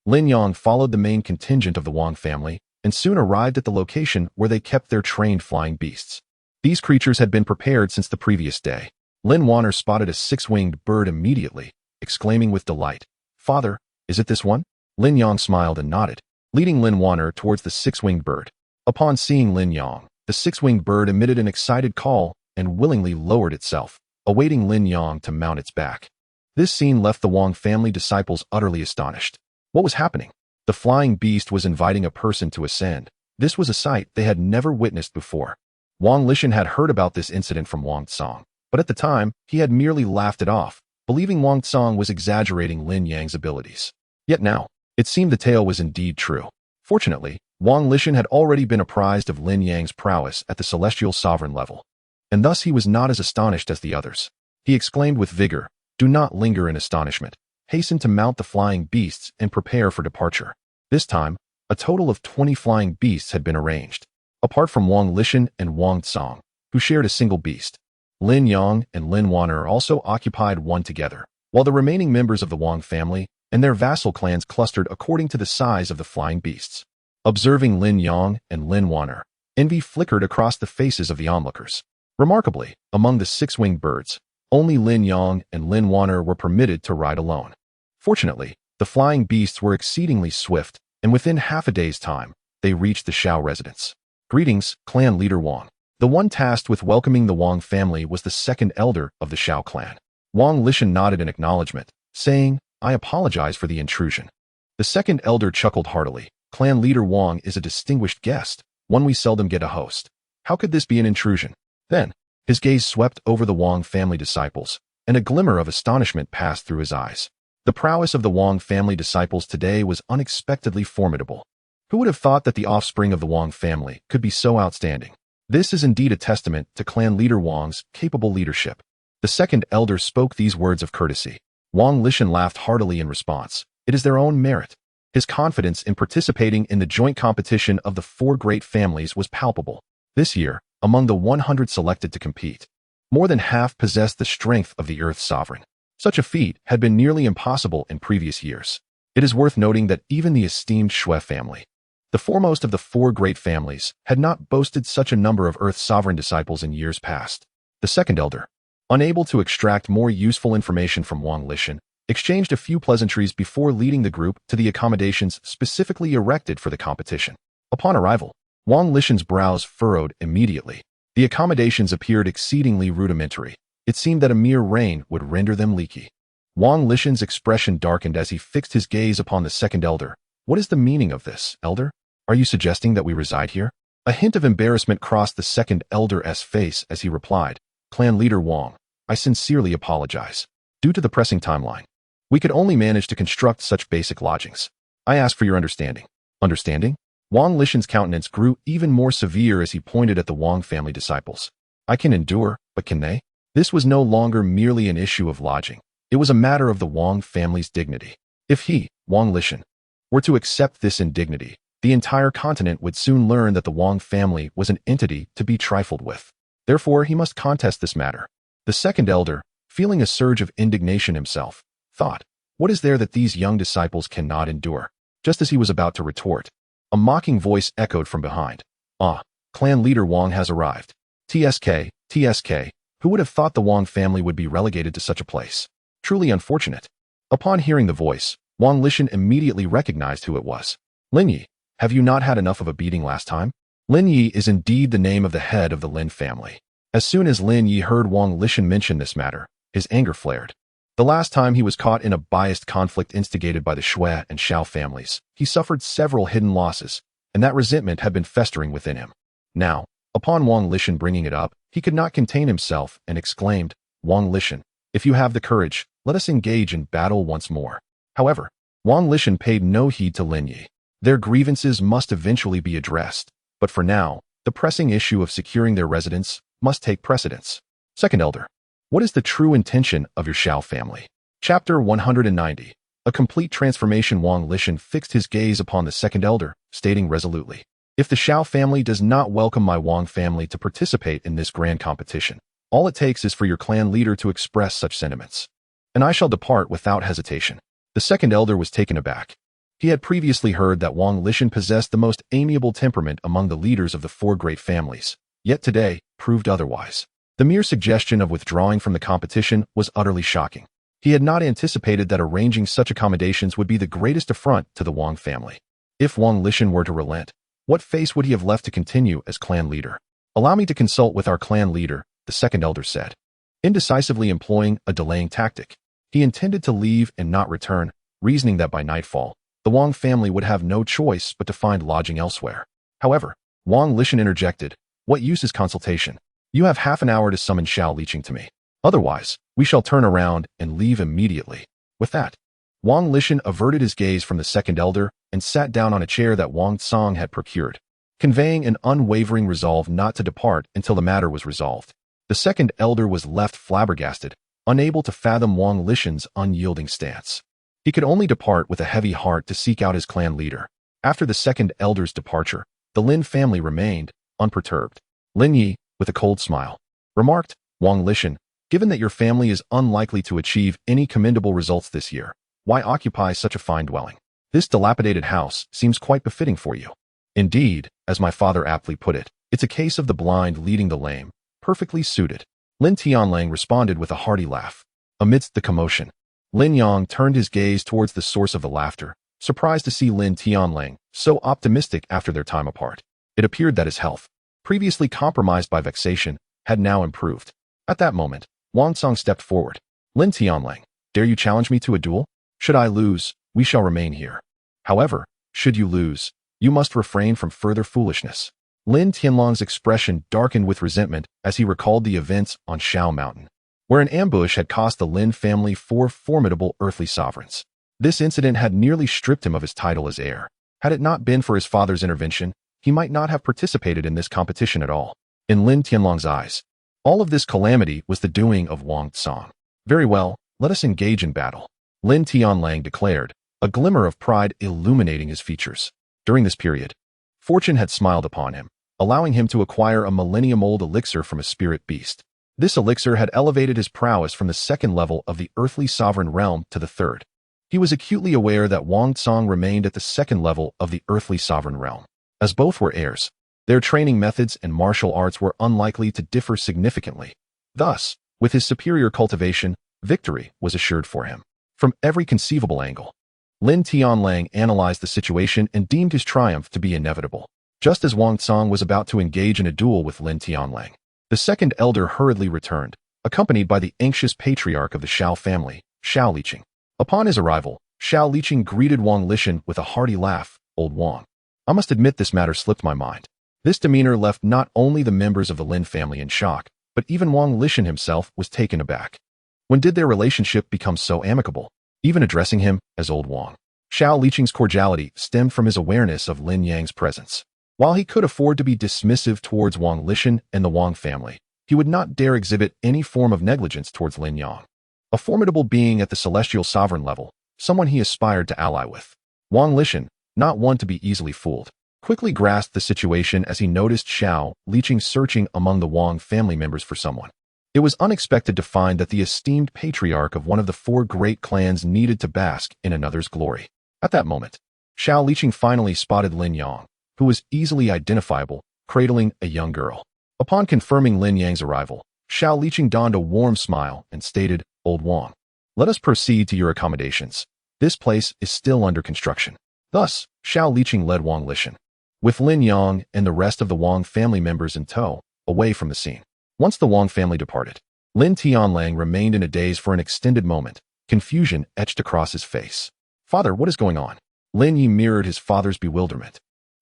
Lin Yang followed the main contingent of the Wang family and soon arrived at the location where they kept their trained flying beasts. These creatures had been prepared since the previous day. Lin Wan'er spotted a six-winged bird immediately, exclaiming with delight, Father, is it this one? Lin Yang smiled and nodded, leading Lin Wan'er towards the six-winged bird. Upon seeing Lin Yang, the six-winged bird emitted an excited call and willingly lowered itself, awaiting Lin Yang to mount its back. This scene left the Wang family disciples utterly astonished. What was happening? The flying beast was inviting a person to ascend. This was a sight they had never witnessed before. Wang Lishan had heard about this incident from Wang Tsang, but at the time, he had merely laughed it off, believing Wang Tsang was exaggerating Lin Yang's abilities. Yet now, it seemed the tale was indeed true. Fortunately, Wang Lishan had already been apprised of Lin Yang's prowess at the celestial sovereign level, and thus he was not as astonished as the others. He exclaimed with vigor, Do not linger in astonishment. Hasten to mount the flying beasts and prepare for departure. This time, a total of 20 flying beasts had been arranged. Apart from Wang Lishan and Wang Tsang, who shared a single beast, Lin Yang and Lin Wan'er also occupied one together, while the remaining members of the Wang family and their vassal clans clustered according to the size of the flying beasts. Observing Lin Yang and Lin Wan'er, envy flickered across the faces of the onlookers. Remarkably, among the six-winged birds, only Lin Yang and Lin Wan'er were permitted to ride alone. Fortunately, the flying beasts were exceedingly swift, and within half a day's time, they reached the Shao residence. Greetings, clan leader Wang. The one tasked with welcoming the Wang family was the second elder of the Shao clan. Wang Lishan nodded in acknowledgement, saying, I apologize for the intrusion. The second elder chuckled heartily. Clan leader Wang is a distinguished guest, one we seldom get a host. How could this be an intrusion? Then, his gaze swept over the Wang family disciples, and a glimmer of astonishment passed through his eyes. The prowess of the Wang family disciples today was unexpectedly formidable. Who would have thought that the offspring of the Wang family could be so outstanding? This is indeed a testament to clan leader Wang's capable leadership. The second elder spoke these words of courtesy. Wang Lishan laughed heartily in response. It is their own merit. His confidence in participating in the joint competition of the four great families was palpable. This year, among the 100 selected to compete, more than half possessed the strength of the Earth's sovereign. Such a feat had been nearly impossible in previous years. It is worth noting that even the esteemed Shui family, the foremost of the four great families, had not boasted such a number of Earth's sovereign disciples in years past. The second elder, unable to extract more useful information from Wang Lishan, exchanged a few pleasantries before leading the group to the accommodations specifically erected for the competition. Upon arrival, Wang Lishan's brows furrowed immediately. The accommodations appeared exceedingly rudimentary. It seemed that a mere rain would render them leaky. Wang Lishan's expression darkened as he fixed his gaze upon the second elder. What is the meaning of this, elder? Are you suggesting that we reside here? A hint of embarrassment crossed the second elder's face as he replied, Clan leader Wang, I sincerely apologize. Due to the pressing timeline, we could only manage to construct such basic lodgings. I ask for your understanding. Understanding? Wang Lishan's countenance grew even more severe as he pointed at the Wang family disciples. I can endure, but can they? This was no longer merely an issue of lodging. It was a matter of the Wang family's dignity. If he, Wang Lishan, were to accept this indignity, the entire continent would soon learn that the Wang family was an entity to be trifled with. Therefore, he must contest this matter. The second elder, feeling a surge of indignation himself, thought, what is there that these young disciples cannot endure? Just as he was about to retort, a mocking voice echoed from behind. Ah, clan leader Wang has arrived. TSK, TSK, who would have thought the Wang family would be relegated to such a place? Truly unfortunate. Upon hearing the voice, Wang Lishan immediately recognized who it was. Lin Yi, have you not had enough of a beating last time? Lin Yi is indeed the name of the head of the Lin family. As soon as Lin Yi heard Wang Lishan mention this matter, his anger flared. The last time he was caught in a biased conflict instigated by the Shui and Shao families, he suffered several hidden losses, and that resentment had been festering within him. Now, upon Wang Lishan bringing it up, he could not contain himself and exclaimed, Wang Lishan, if you have the courage, let us engage in battle once more. However, Wang Lishan paid no heed to Lin Yi. Their grievances must eventually be addressed, but for now, the pressing issue of securing their residence must take precedence. Second elder, what is the true intention of your Shao family? Chapter 190. A complete transformation. Wang Lishan fixed his gaze upon the second elder, stating resolutely, if the Shao family does not welcome my Wang family to participate in this grand competition, all it takes is for your clan leader to express such sentiments, and I shall depart without hesitation. The second elder was taken aback. He had previously heard that Wang Lishan possessed the most amiable temperament among the leaders of the four great families, yet today proved otherwise. The mere suggestion of withdrawing from the competition was utterly shocking. He had not anticipated that arranging such accommodations would be the greatest affront to the Wang family. If Wang Lishan were to relent, what face would he have left to continue as clan leader? Allow me to consult with our clan leader, the second elder said, indecisively employing a delaying tactic. He intended to leave and not return, reasoning that by nightfall, the Wang family would have no choice but to find lodging elsewhere. However, Wang Lishan interjected, what use is consultation? You have half an hour to summon Shao Liqing to me. Otherwise, we shall turn around and leave immediately. With that, Wang Lishan averted his gaze from the second elder and sat down on a chair that Wang Tsang had procured, conveying an unwavering resolve not to depart until the matter was resolved. The second elder was left flabbergasted, unable to fathom Wang Lishan's unyielding stance. He could only depart with a heavy heart to seek out his clan leader. After the second elder's departure, the Lin family remained unperturbed. Lin Yi, with a cold smile, remarked, Wang Lishan, given that your family is unlikely to achieve any commendable results this year, why occupy such a fine dwelling? This dilapidated house seems quite befitting for you. Indeed, as my father aptly put it, it's a case of the blind leading the lame, perfectly suited. Lin Tianlang responded with a hearty laugh. Amidst the commotion, Lin Yang turned his gaze towards the source of the laughter, surprised to see Lin Tianlang so optimistic after their time apart. It appeared that his health, previously compromised by vexation, had now improved. At that moment, Wang Song stepped forward. Lin Tianlang, dare you challenge me to a duel? Should I lose, we shall remain here. However, should you lose, you must refrain from further foolishness. Lin Tianlang's expression darkened with resentment as he recalled the events on Shao Mountain, where an ambush had cost the Lin family 4 formidable earthly sovereigns. This incident had nearly stripped him of his title as heir. Had it not been for his father's intervention, he might not have participated in this competition at all. In Lin Tianlang's eyes, all of this calamity was the doing of Wang Song. Very well, let us engage in battle, Lin Tianlang declared, a glimmer of pride illuminating his features. During this period, fortune had smiled upon him, allowing him to acquire a millennium-old elixir from a spirit beast. This elixir had elevated his prowess from the 2nd level of the earthly sovereign realm to the 3rd. He was acutely aware that Wang Song remained at the 2nd level of the earthly sovereign realm. As both were heirs, their training methods and martial arts were unlikely to differ significantly. Thus, with his superior cultivation, victory was assured for him. From every conceivable angle, Lin Tianlang analyzed the situation and deemed his triumph to be inevitable. Just as Wang Song was about to engage in a duel with Lin Tianlang, the 2nd elder hurriedly returned, accompanied by the anxious patriarch of the Shao family, Shao Liqing. Upon his arrival, Shao Liqing greeted Wang Lishan with a hearty laugh. Old Wang, I must admit this matter slipped my mind. This demeanor left not only the members of the Lin family in shock, but even Wang Lishan himself was taken aback. When did their relationship become so amicable? Even addressing him as Old Wang, Shao Liqing's cordiality stemmed from his awareness of Lin Yang's presence. While he could afford to be dismissive towards Wang Lishan and the Wang family, he would not dare exhibit any form of negligence towards Lin Yang, a formidable being at the celestial sovereign level, someone he aspired to ally with. Wang Lishan, not one to be easily fooled, quickly grasped the situation as he noticed Shao Liqing searching among the Wang family members for someone. It was unexpected to find that the esteemed patriarch of one of the 4 great clans needed to bask in another's glory. At that moment, Shao Liqing finally spotted Lin Yang, who was easily identifiable, cradling a young girl. Upon confirming Lin Yang's arrival, Shao Liqing donned a warm smile and stated, Old Wang, let us proceed to your accommodations. This place is still under construction. Thus, Shao Liqing led Wang Lishan, with Lin Yang and the rest of the Wang family members in tow, away from the scene. Once the Wang family departed, Lin Tianlang remained in a daze for an extended moment, confusion etched across his face. Father, what is going on? Lin Yi mirrored his father's bewilderment,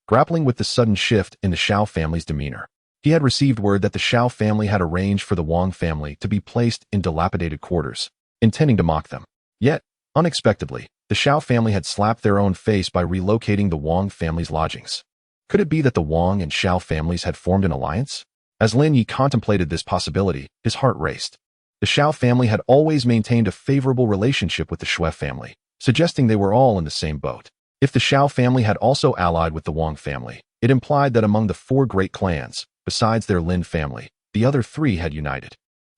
grappling with the sudden shift in the Shao family's demeanor. He had received word that the Shao family had arranged for the Wang family to be placed in dilapidated quarters, intending to mock them. Yet, unexpectedly, the Shao family had slapped their own face by relocating the Wang family's lodgings. Could it be that the Wang and Shao families had formed an alliance? As Lin Yi contemplated this possibility, his heart raced. The Shao family had always maintained a favorable relationship with the Shui family, suggesting they were all in the same boat. If the Shao family had also allied with the Wang family, it implied that among the 4 great clans, besides their Lin family, the other 3 had united.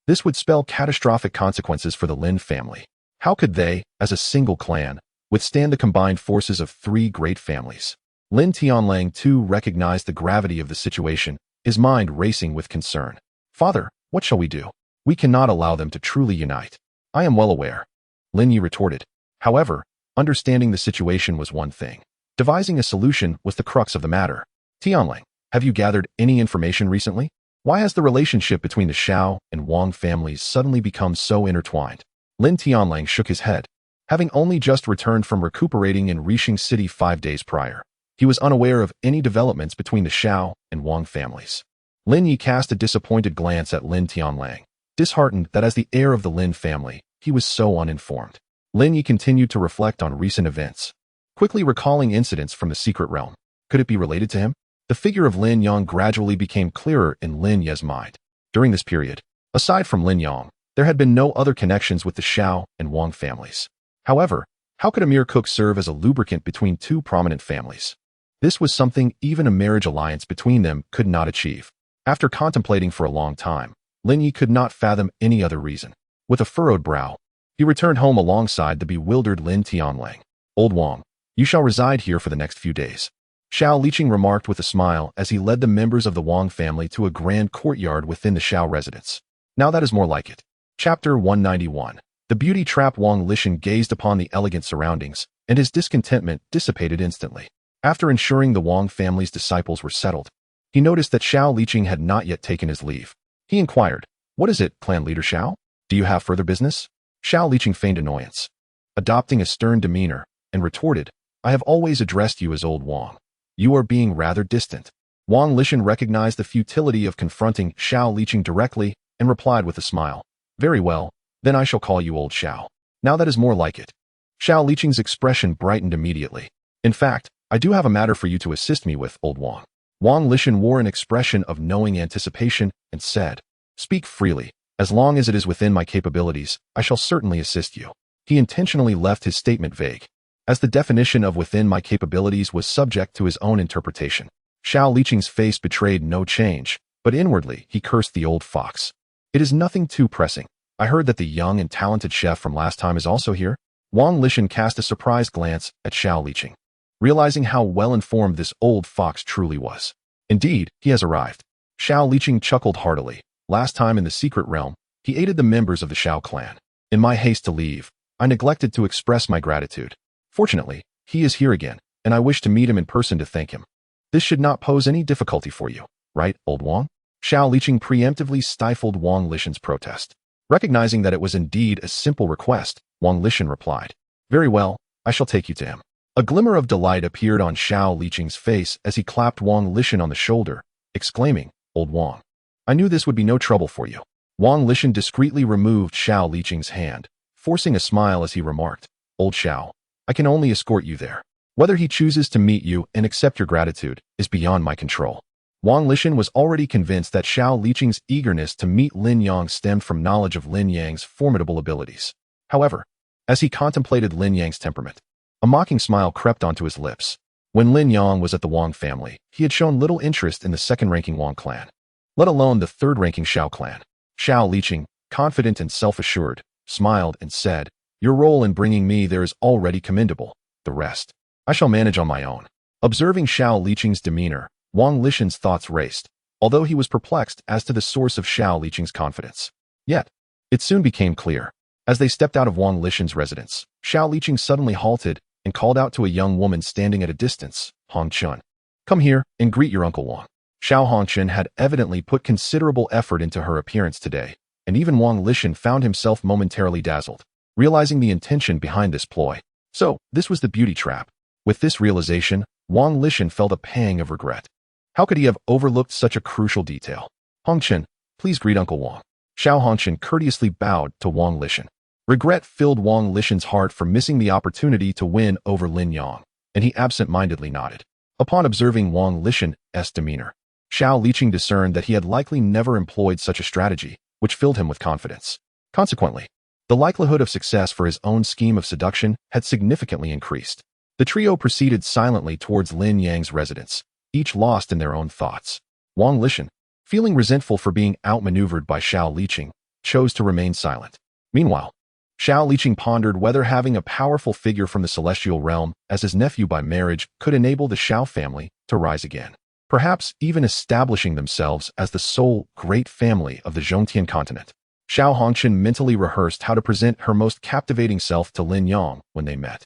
This would spell catastrophic consequences for the Lin family. How could they, as a single clan, withstand the combined forces of 3 great families? Lin Tianlang too recognized the gravity of the situation, his mind racing with concern. Father, what shall we do? We cannot allow them to truly unite. I am well aware, Lin Yi retorted. However, understanding the situation was one thing. Devising a solution was the crux of the matter. Tianlang, have you gathered any information recently? Why has the relationship between the Shao and Wang families suddenly become so intertwined? Lin Tianlang shook his head. Having only just returned from recuperating in Rixing City 5 days prior, he was unaware of any developments between the Shao and Wang families. Lin Yi cast a disappointed glance at Lin Tianlang, disheartened that as the heir of the Lin family, he was so uninformed. Lin Yi continued to reflect on recent events, quickly recalling incidents from the secret realm. Could it be related to him? The figure of Lin Yang gradually became clearer in Lin Ye's mind. During this period, aside from Lin Yang, there had been no other connections with the Shao and Wang families. However, how could a mere cook serve as a lubricant between 2 prominent families? This was something even a marriage alliance between them could not achieve. After contemplating for a long time, Lin Yi could not fathom any other reason. With a furrowed brow, he returned home alongside the bewildered Lin Tianlang. Old Wang, you shall reside here for the next few days, Shao Liqing remarked with a smile as he led the members of the Wang family to a grand courtyard within the Shao residence. Now that is more like it. Chapter 191. The beauty-trapped Wang Lishan gazed upon the elegant surroundings, and his discontentment dissipated instantly. After ensuring the Wang family's disciples were settled, He noticed that Xiao Liqing had not yet taken his leave. He inquired, "What is it, clan leader Xiao? Do you have further business?" Xiao Liqing feigned annoyance, adopting a stern demeanor, and retorted, "I have always addressed you as Old Wang. You are being rather distant." Wang Lishan recognized the futility of confronting Xiao Liqing directly and replied with a smile, "Very well, then I shall call you Old Xiao. Now that is more like it." Xiao Liqing's expression brightened immediately. "In fact, I do have a matter for you to assist me with, Old Wang." Wang Lishan wore an expression of knowing anticipation and said, "Speak freely. As long as it is within my capabilities, I shall certainly assist you." He intentionally left his statement vague, as the definition of within my capabilities was subject to his own interpretation. Xiao Liqing's face betrayed no change, but inwardly he cursed the old fox. "It is nothing too pressing. I heard that the young and talented chef from last time is also here." Wang Lishan cast a surprised glance at Xiao Liqing, realizing how well-informed this old fox truly was. "Indeed, he has arrived." Xiao Liqing chuckled heartily. Last time in the secret realm, he aided the members of the Xiao clan. In my haste to leave, I neglected to express my gratitude. Fortunately, he is here again, and I wish to meet him in person to thank him. This should not pose any difficulty for you, right, Old Wang? Xiao Liqing preemptively stifled Wang Lishan's protest. Recognizing that it was indeed a simple request, Wang Lishan replied, "Very well, I shall take you to him." A glimmer of delight appeared on Xiao Liqing's face as he clapped Wang Lishan on the shoulder, exclaiming, "Old Wang, I knew this would be no trouble for you." Wang Lishan discreetly removed Xiao Liqing's hand, forcing a smile as he remarked, "Old Xiao, I can only escort you there. Whether he chooses to meet you and accept your gratitude is beyond my control." Wang Lishan was already convinced that Xiao Liqing's eagerness to meet Lin Yang stemmed from knowledge of Lin Yang's formidable abilities. However, as he contemplated Lin Yang's temperament, a mocking smile crept onto his lips. When Lin Yang was at the Wang family, he had shown little interest in the second-ranking Wang clan, let alone the third-ranking Xiao clan. Xiao Liqing, confident and self-assured, smiled and said, "Your role in bringing me there is already commendable. The rest, I shall manage on my own." Observing Xiao Liqing's demeanor, Wang Lishan's thoughts raced, although he was perplexed as to the source of Xiao Liqing's confidence. Yet, it soon became clear. As they stepped out of Wang Lishan's residence, Xiao Liqing suddenly halted and called out to a young woman standing at a distance, "Hong Chun, come here and greet your Uncle Wang." Xiao Hongchen had evidently put considerable effort into her appearance today, and even Wang Lishan found himself momentarily dazzled, realizing the intention behind this ploy. So, this was the beauty trap. With this realization, Wang Lishan felt a pang of regret. How could he have overlooked such a crucial detail? "Hongchen, please greet Uncle Wang." Xiao Hongchen courteously bowed to Wang Lishan. Regret filled Wang Lishan's heart for missing the opportunity to win over Lin Yang, and he absent-mindedly nodded. Upon observing Wang Lishan's demeanor, Xiao Liqing discerned that he had likely never employed such a strategy, which filled him with confidence. Consequently, the likelihood of success for his own scheme of seduction had significantly increased. The trio proceeded silently towards Lin Yang's residence, each lost in their own thoughts. Wang Lishan, feeling resentful for being outmaneuvered by Xiao Liqing, chose to remain silent. Meanwhile, Xiao Liqing pondered whether having a powerful figure from the celestial realm as his nephew by marriage could enable the Xiao family to rise again, perhaps even establishing themselves as the sole great family of the Zhongtian continent. Xiao Hongchen mentally rehearsed how to present her most captivating self to Lin Yang when they met.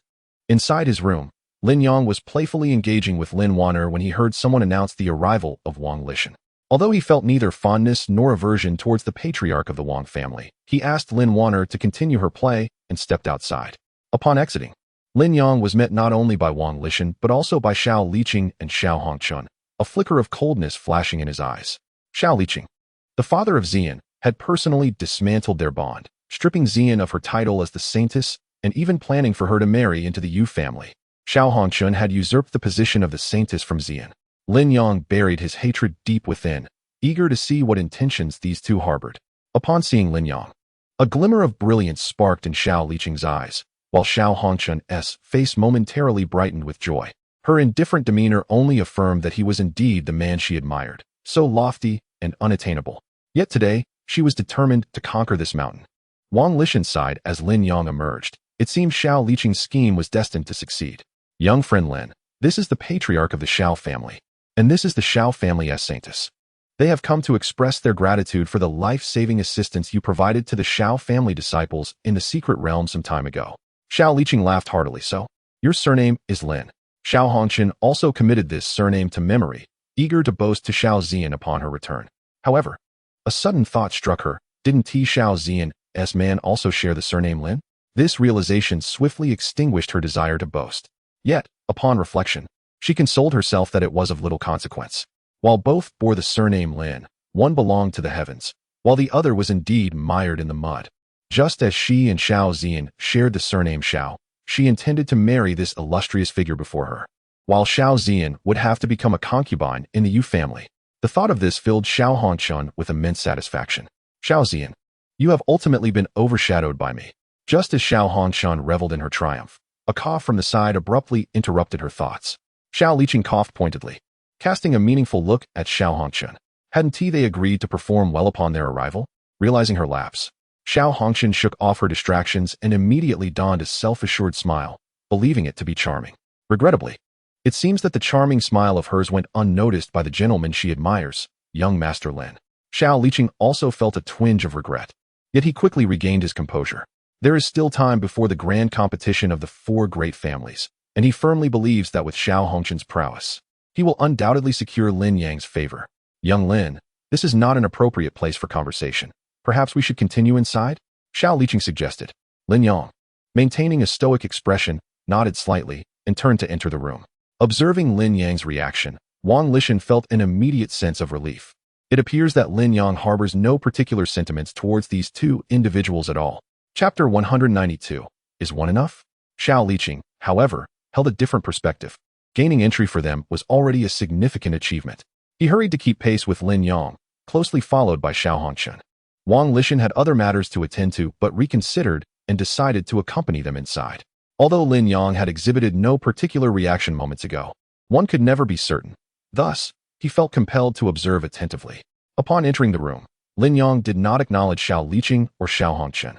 Inside his room, Lin Yang was playfully engaging with Lin Wan'er when he heard someone announce the arrival of Wang Lishan. Although he felt neither fondness nor aversion towards the patriarch of the Wang family, he asked Lin Wan'er to continue her play and stepped outside. Upon exiting, Lin Yang was met not only by Wang Lishan but also by Xiao Liqing and Xiao Hongchen, a flicker of coldness flashing in his eyes. Xiao Liqing, the father of Xian, had personally dismantled their bond, stripping Xian of her title as the Saintess and even planning for her to marry into the Yu family. Xiao Hongchen had usurped the position of the Saintess from Xian. Lin Yang buried his hatred deep within, eager to see what intentions these two harbored. Upon seeing Lin Yang, a glimmer of brilliance sparked in Xiao Liqing's eyes, while Xiao Hongchen's face momentarily brightened with joy. Her indifferent demeanor only affirmed that he was indeed the man she admired, so lofty and unattainable. Yet today, she was determined to conquer this mountain. Wang Lishan sighed as Lin Yang emerged. It seemed Xiao Liqing's scheme was destined to succeed. "Young friend Lin, this is the patriarch of the Xiao family, and this is the Xiao family's Saintess. They have come to express their gratitude for the life-saving assistance you provided to the Xiao family disciples in the secret realm some time ago." Xiao Liqing laughed heartily. "So, your surname is Lin." Xiao Hongchen also committed this surname to memory, eager to boast to Xiao Zian upon her return. However, a sudden thought struck her. Didn't Xiao Zian's man also share the surname Lin? This realization swiftly extinguished her desire to boast. Yet, upon reflection, she consoled herself that it was of little consequence. While both bore the surname Lin, one belonged to the heavens, while the other was indeed mired in the mud. Just as she and Xiao Zian shared the surname Xiao, she intended to marry this illustrious figure before her, while Xiao Zian would have to become a concubine in the Yu family. The thought of this filled Xiao Hongchun with immense satisfaction. Xiao Zian, you have ultimately been overshadowed by me. Just as Xiao Hongchun reveled in her triumph, a cough from the side abruptly interrupted her thoughts. Xiao Liqing coughed pointedly, casting a meaningful look at Xiao Hongchun. Hadn't they agreed to perform well upon their arrival? Realizing her lapse, Xiao Hongchun shook off her distractions and immediately donned a self-assured smile, believing it to be charming. Regrettably, it seems that the charming smile of hers went unnoticed by the gentleman she admires, young Master Lin. Xiao Liqing also felt a twinge of regret, yet he quickly regained his composure. There is still time before the grand competition of the four great families, and he firmly believes that with Xiao Hongchun's prowess, he will undoubtedly secure Lin Yang's favor. Young Lin, this is not an appropriate place for conversation. Perhaps we should continue inside? Xiao Liqing suggested. Lin Yang, maintaining a stoic expression, nodded slightly and turned to enter the room. Observing Lin Yang's reaction, Wang Lishan felt an immediate sense of relief. It appears that Lin Yang harbors no particular sentiments towards these two individuals at all. Chapter 192. Is one enough? Xiao Liqing, however, held a different perspective. Gaining entry for them was already a significant achievement. He hurried to keep pace with Lin Yang, closely followed by Xiao Hongchun. Wang Lishan had other matters to attend to but reconsidered and decided to accompany them inside. Although Lin Yang had exhibited no particular reaction moments ago, one could never be certain. Thus, he felt compelled to observe attentively. Upon entering the room, Lin Yang did not acknowledge Xiao Liqing or Xiao Hongchun,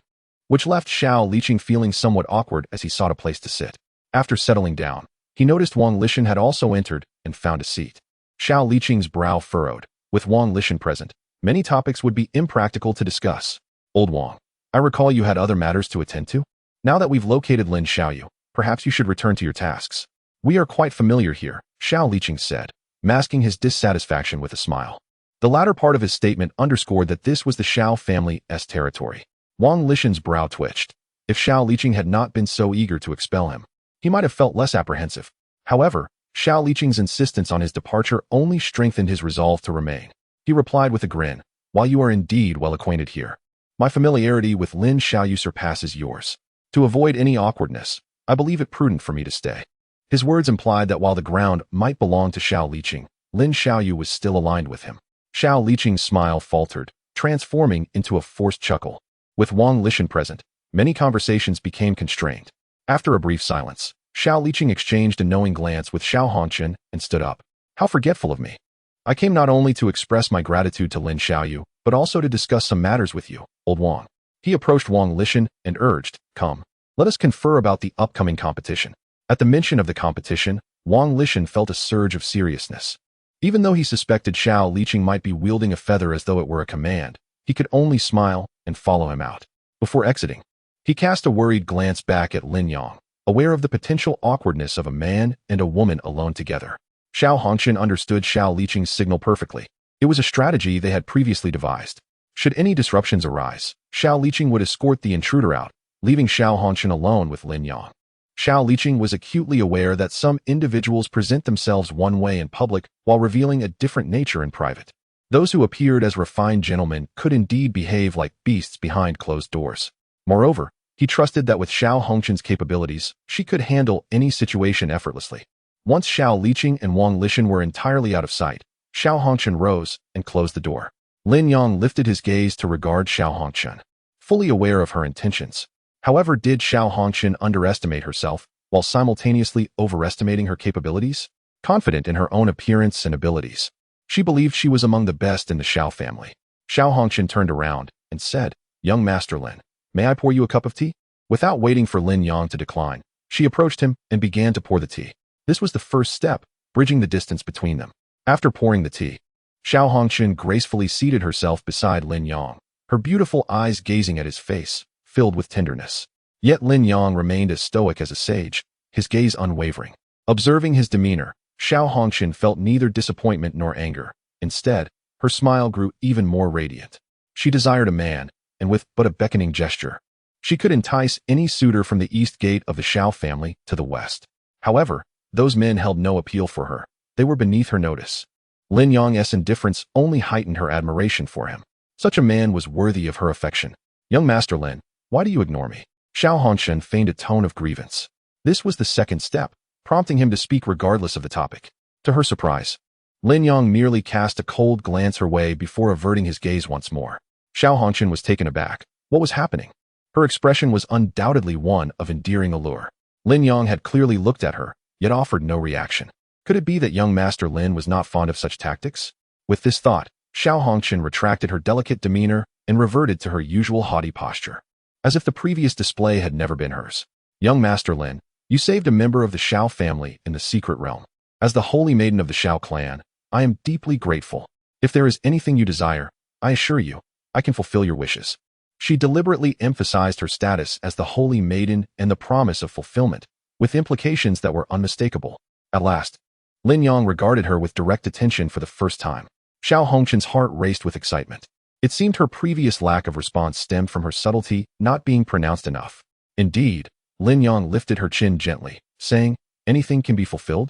which left Xiao Liqing feeling somewhat awkward as he sought a place to sit. After settling down, he noticed Wang Lishan had also entered and found a seat. Xiao Liqing's brow furrowed. With Wang Lishan present, many topics would be impractical to discuss. Old Wang, I recall you had other matters to attend to? Now that we've located Lin Xiaoyu, perhaps you should return to your tasks. We are quite familiar here, Xiao Liqing said, masking his dissatisfaction with a smile. The latter part of his statement underscored that this was the Xiao family's territory. Wang Lishan's brow twitched. If Xiao Liqing had not been so eager to expel him, he might have felt less apprehensive. However, Xiao Liqing's insistence on his departure only strengthened his resolve to remain. He replied with a grin, while you are indeed well acquainted here, my familiarity with Lin Xiaoyu surpasses yours. To avoid any awkwardness, I believe it prudent for me to stay. His words implied that while the ground might belong to Xiao Liqing, Lin Xiaoyu was still aligned with him. Xiao Liqing's smile faltered, transforming into a forced chuckle. With Wang Lishan present, many conversations became constrained. After a brief silence, Xiao Liqing exchanged a knowing glance with Xiao Hongchun and stood up. How forgetful of me. I came not only to express my gratitude to Lin Xiaoyu, but also to discuss some matters with you, old Wang. He approached Wang Lishan and urged, come, let us confer about the upcoming competition. At the mention of the competition, Wang Lishan felt a surge of seriousness. Even though he suspected Xiao Liqing might be wielding a feather as though it were a command, he could only smile and follow him out. Before exiting, he cast a worried glance back at Lin Yang, aware of the potential awkwardness of a man and a woman alone together. Xiao Hongchun understood Xiao Liqing's signal perfectly. It was a strategy they had previously devised. Should any disruptions arise, Xiao Liqing would escort the intruder out, leaving Xiao Hongchun alone with Lin Yang. Xiao Liqing was acutely aware that some individuals present themselves one way in public while revealing a different nature in private. Those who appeared as refined gentlemen could indeed behave like beasts behind closed doors. Moreover, he trusted that with Xiao Hongchun's capabilities, she could handle any situation effortlessly. Once Xiao Liqing and Wang Lishan were entirely out of sight, Xiao Hongchun rose and closed the door. Lin Yang lifted his gaze to regard Xiao Hongchun, fully aware of her intentions. However, did Xiao Hongchun underestimate herself, while simultaneously overestimating her capabilities? Confident in her own appearance and abilities, she believed she was among the best in the Xiao family. Xiao Hongchun turned around and said, young Master Lin, may I pour you a cup of tea? Without waiting for Lin Yang to decline, she approached him and began to pour the tea. This was the first step, bridging the distance between them. After pouring the tea, Xiao Hongchun gracefully seated herself beside Lin Yang, her beautiful eyes gazing at his face, filled with tenderness. Yet Lin Yang remained as stoic as a sage, his gaze unwavering. Observing his demeanor, Xiao Hongqian felt neither disappointment nor anger. Instead, her smile grew even more radiant. She desired a man, and with but a beckoning gesture, she could entice any suitor from the east gate of the Xiao family to the west. However, those men held no appeal for her. They were beneath her notice. Lin Yang's indifference only heightened her admiration for him. Such a man was worthy of her affection. Young Master Lin, why do you ignore me? Xiao Hongqian feigned a tone of grievance. This was the second step, prompting him to speak regardless of the topic. To her surprise, Lin Yang merely cast a cold glance her way before averting his gaze once more. Xiao Hongqian was taken aback. What was happening? Her expression was undoubtedly one of endearing allure. Lin Yang had clearly looked at her, yet offered no reaction. Could it be that young Master Lin was not fond of such tactics? With this thought, Xiao Hongqian retracted her delicate demeanor and reverted to her usual haughty posture, as if the previous display had never been hers. Young Master Lin, you saved a member of the Xiao family in the secret realm. As the holy maiden of the Xiao clan, I am deeply grateful. If there is anything you desire, I assure you, I can fulfill your wishes. She deliberately emphasized her status as the holy maiden and the promise of fulfillment, with implications that were unmistakable. At last, Lin Yang regarded her with direct attention for the first time. Xiao Hongqian's heart raced with excitement. It seemed her previous lack of response stemmed from her subtlety not being pronounced enough. Indeed, Lin Yang lifted her chin gently, saying, anything can be fulfilled?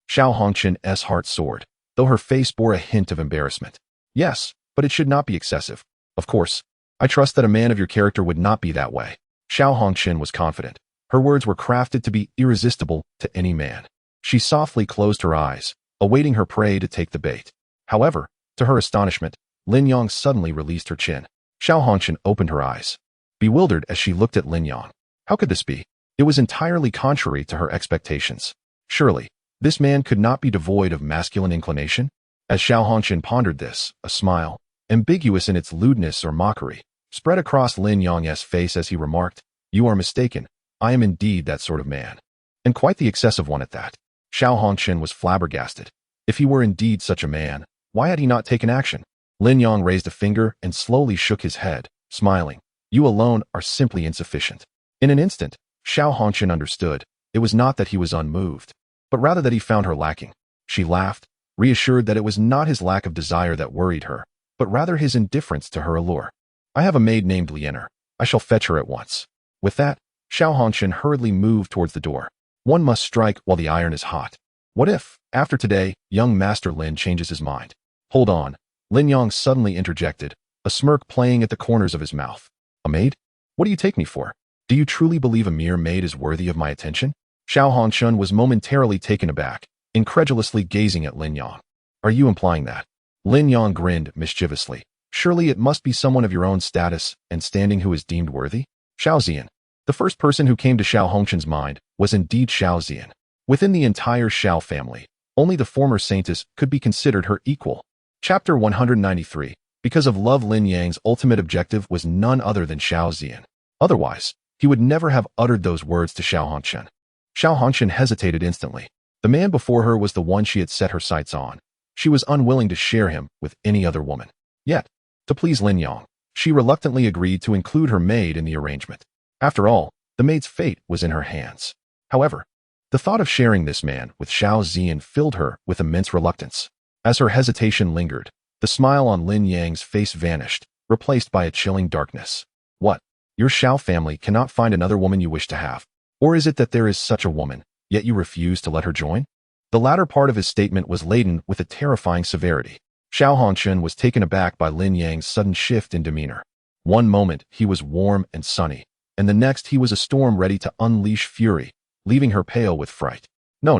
Xiao Hongqian's heart soared, though her face bore a hint of embarrassment. Yes, but it should not be excessive. Of course, I trust that a man of your character would not be that way. Xiao Hongqian was confident. Her words were crafted to be irresistible to any man. She softly closed her eyes, awaiting her prey to take the bait. However, to her astonishment, Lin Yang suddenly released her chin. Xiao Hongqian opened her eyes, bewildered as she looked at Lin Yang. How could this be? It was entirely contrary to her expectations. Surely, this man could not be devoid of masculine inclination? As Xiao Hongqian pondered this, a smile, ambiguous in its lewdness or mockery, spread across Lin Yang's face as he remarked, you are mistaken. I am indeed that sort of man. And quite the excessive one at that. Xiao Hongqian was flabbergasted. If he were indeed such a man, why had he not taken action? Lin Yang raised a finger and slowly shook his head, smiling. You alone are simply insufficient. In an instant, Xiao Hongqian understood. It was not that he was unmoved, but rather that he found her lacking. She laughed, reassured that it was not his lack of desire that worried her, but rather his indifference to her allure. I have a maid named Lin Wan'er. I shall fetch her at once. With that, Xiao Hongqian hurriedly moved towards the door. One must strike while the iron is hot. What if, after today, young Master Lin changes his mind? Hold on. Lin Yang suddenly interjected, a smirk playing at the corners of his mouth. A maid? What do you take me for? Do you truly believe a mere maid is worthy of my attention? Xiao Hongqian was momentarily taken aback, incredulously gazing at Lin Yang. Are you implying that? Lin Yang grinned mischievously. Surely it must be someone of your own status and standing who is deemed worthy? Xiao Zian. The first person who came to Xiao Hongqian's mind was indeed Xiao Zian. Within the entire Xiao family, only the former saintess could be considered her equal. Chapter 193. Because of love, Lin Yang's ultimate objective was none other than Xiao Zian. Otherwise, he would never have uttered those words to Xiao Hongqian. Xiao Hongqian hesitated instantly. The man before her was the one she had set her sights on. She was unwilling to share him with any other woman. Yet, to please Lin Yang, she reluctantly agreed to include her maid in the arrangement. After all, the maid's fate was in her hands. However, the thought of sharing this man with Xiao Zian filled her with immense reluctance. As her hesitation lingered, the smile on Lin Yang's face vanished, replaced by a chilling darkness. What? Your Xiao family cannot find another woman you wish to have? Or is it that there is such a woman, yet you refuse to let her join? The latter part of his statement was laden with a terrifying severity. Xiao Hongqian was taken aback by Lin Yang's sudden shift in demeanor. One moment he was warm and sunny, and the next he was a storm ready to unleash fury, leaving her pale with fright. No.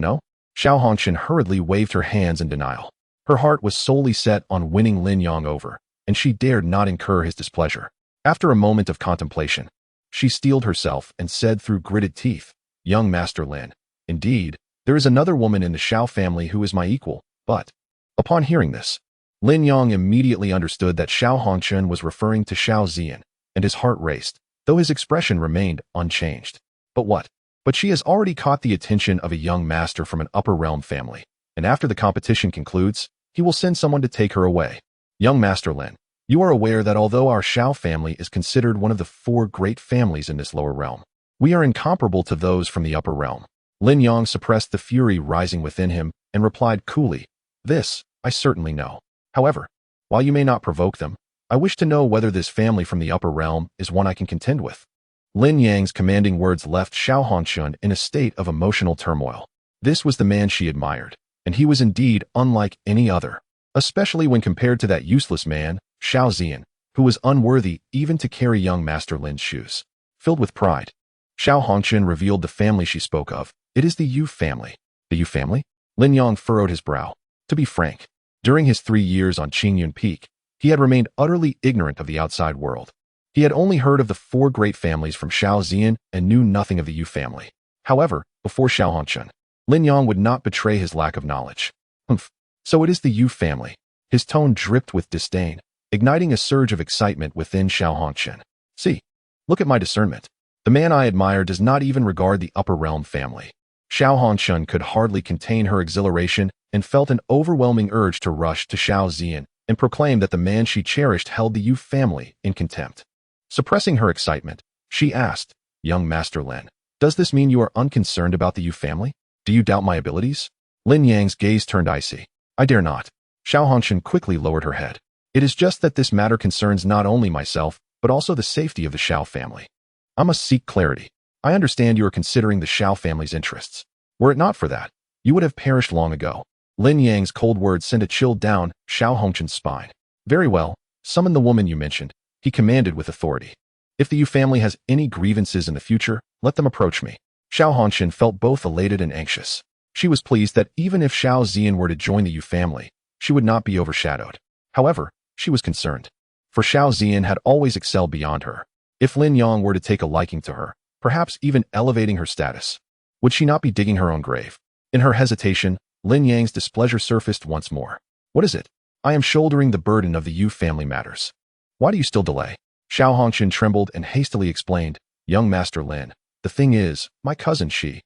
Xiao Hongqian hurriedly waved her hands in denial. Her heart was solely set on winning Lin Yang over, and she dared not incur his displeasure. After a moment of contemplation, she steeled herself and said through gritted teeth, Young Master Lin, indeed, there is another woman in the Xiao family who is my equal, but... Upon hearing this, Lin Yang immediately understood that Xiao Hongqian was referring to Xiao Zian, and his heart raced, though his expression remained unchanged. But what? But she has already caught the attention of a young master from an upper realm family, and after the competition concludes, he will send someone to take her away. Young Master Lin, you are aware that although our Xiao family is considered one of the 4 great families in this lower realm, we are incomparable to those from the upper realm. Lin Yang suppressed the fury rising within him and replied coolly, "This, I certainly know. However, while you may not provoke them, I wish to know whether this family from the upper realm is one I can contend with." Lin Yang's commanding words left Xiao Hongxun in a state of emotional turmoil. This was the man she admired, and he was indeed unlike any other, especially when compared to that useless man, Xiao Zian, who was unworthy even to carry young Master Lin's shoes. Filled with pride, Xiao Hongxun revealed the family she spoke of. "It is the Yu family." "The Yu family?" Lin Yang furrowed his brow. To be frank, during his 3 years on Qingyun Peak, he had remained utterly ignorant of the outside world. He had only heard of the 4 great families from Xiao Zian and knew nothing of the Yu family. However, before Xiao Hongxun, Lin Yang would not betray his lack of knowledge. "Humph, so it is the Yu family." His tone dripped with disdain, igniting a surge of excitement within Xiao Hongxun. "See, look at my discernment. The man I admire does not even regard the upper realm family." Xiao Hongxun could hardly contain her exhilaration and felt an overwhelming urge to rush to Xiao Zian and proclaim that the man she cherished held the Yu family in contempt. Suppressing her excitement, she asked, "Young Master Lin, does this mean you are unconcerned about the Yu family? Do you doubt my abilities?" Lin Yang's gaze turned icy. "I dare not." Xiao Hongxun quickly lowered her head. "It is just that this matter concerns not only myself, but also the safety of the Xiao family. I must seek clarity. I understand you are considering the Xiao family's interests. Were it not for that, you would have perished long ago." Lin Yang's cold words sent a chill down Xiao Hongxun's spine. "Very well, summon the woman you mentioned," he commanded with authority. "If the Yu family has any grievances in the future, let them approach me." Xiao Hongxun felt both elated and anxious. She was pleased that even if Xiao Zian were to join the Yu family, she would not be overshadowed. However, she was concerned, for Xiao Zian had always excelled beyond her. If Lin Yang were to take a liking to her, perhaps even elevating her status, would she not be digging her own grave? In her hesitation, Lin Yang's displeasure surfaced once more. "What is it?" "I am shouldering the burden of the Yu family matters." "Why do you still delay?" Xiao Hongxun trembled and hastily explained, "Young Master Lin, the thing is, my cousin she.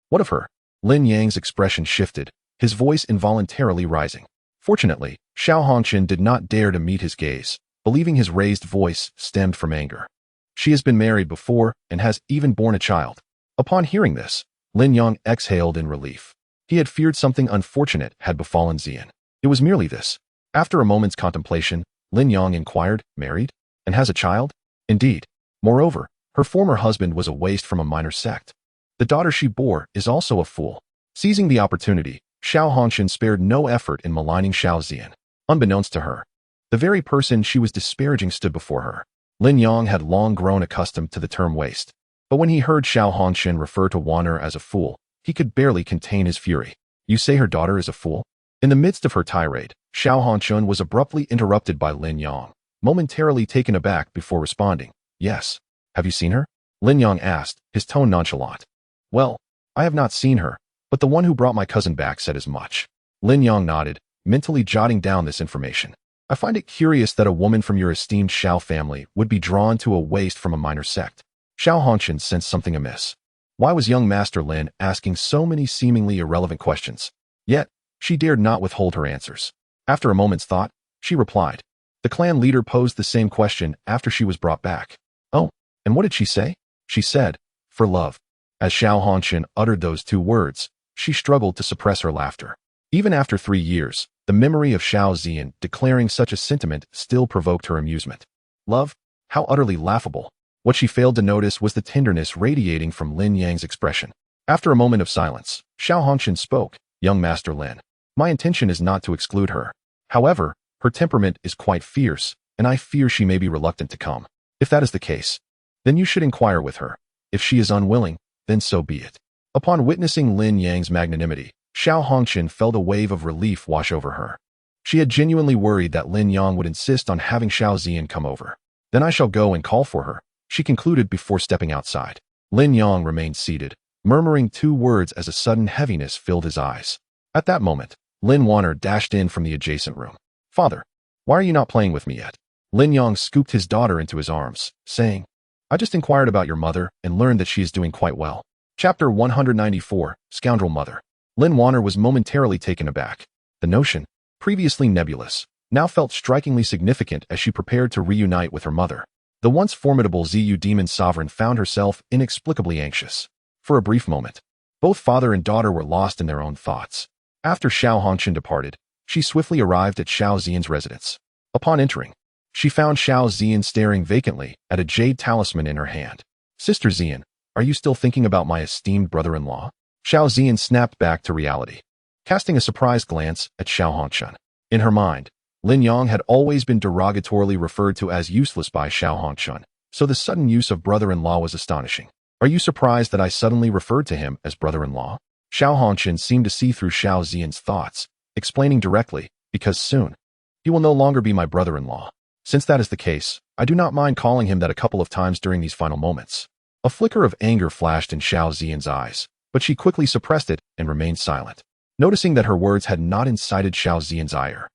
What of her?" Lin Yang's expression shifted, his voice involuntarily rising. Fortunately, Xiao Hongxun did not dare to meet his gaze, believing his raised voice stemmed from anger. "She has been married before and has even borne a child." Upon hearing this, Lin Yang exhaled in relief. He had feared something unfortunate had befallen Zian. It was merely this. After a moment's contemplation, Lin Yang inquired, "Married? And has a child?" "Indeed. Moreover, her former husband was a waste from a minor sect. The daughter she bore is also a fool." Seizing the opportunity, Xiao Hongxun spared no effort in maligning Xiao Zian. Unbeknownst to her, the very person she was disparaging stood before her. Lin Yang had long grown accustomed to the term waste, but when he heard Xiao Hongxun refer to Wan'er as a fool, he could barely contain his fury. "You say her daughter is a fool?" In the midst of her tirade, Xiao Hongxun was abruptly interrupted by Lin Yang, momentarily taken aback before responding, "Yes. Have you seen her?" Lin Yang asked, his tone nonchalant. "Well, I have not seen her, but the one who brought my cousin back said as much." Lin Yang nodded, mentally jotting down this information. "I find it curious that a woman from your esteemed Xiao family would be drawn to a waste from a minor sect." Xiao Hongxun sensed something amiss. Why was young Master Lin asking so many seemingly irrelevant questions? Yet, she dared not withhold her answers. After a moment's thought, she replied. The clan leader posed the same question after she was brought back. "Oh, and what did she say?" "She said, for love." As Xiao Hongxun uttered those 2 words, she struggled to suppress her laughter. Even after 3 years, the memory of Xiao Zian declaring such a sentiment still provoked her amusement. Love? How utterly laughable. What she failed to notice was the tenderness radiating from Lin Yang's expression. After a moment of silence, Xiao Hongxun spoke. "Young Master Lin, my intention is not to exclude her. However, her temperament is quite fierce, and I fear she may be reluctant to come. If that is the case, then you should inquire with her. If she is unwilling, then so be it." Upon witnessing Lin Yang's magnanimity, Xiao Hongxun felt a wave of relief wash over her. She had genuinely worried that Lin Yang would insist on having Xiao Zian come over. "Then I shall go and call for her," she concluded before stepping outside. Lin Yang remained seated, murmuring 2 words as a sudden heaviness filled his eyes. At that moment, Lin Wan'er dashed in from the adjacent room. "Father, why are you not playing with me yet?" Lin Yang scooped his daughter into his arms, saying, "I just inquired about your mother and learned that she is doing quite well." Chapter 194, Scoundrel Mother. Lin Wan'er was momentarily taken aback. The notion, previously nebulous, now felt strikingly significant as she prepared to reunite with her mother. The once formidable Ziyu demon sovereign found herself inexplicably anxious. For a brief moment, both father and daughter were lost in their own thoughts. After Xiao Hongqian departed, she swiftly arrived at Xiao Ziyan's residence. Upon entering, she found Xiao Ziyan staring vacantly at a jade talisman in her hand. Sister Ziyan, are you still thinking about my esteemed brother-in-law? Xiao Ziyan snapped back to reality, casting a surprised glance at Xiao Hongqian. In her mind, Lin Yang had always been derogatorily referred to as useless by Xiao Hongqian, so the sudden use of brother-in-law was astonishing. Are you surprised that I suddenly referred to him as brother-in-law? Xiao Hongqian seemed to see through Xiao Ziyan's thoughts, explaining directly, because soon, he will no longer be my brother-in-law. Since that is the case, I do not mind calling him that a couple of times during these final moments. A flicker of anger flashed in Xiao Ziyan's eyes, but she quickly suppressed it and remained silent. Noticing that her words had not incited Xiao Ziyan's ire,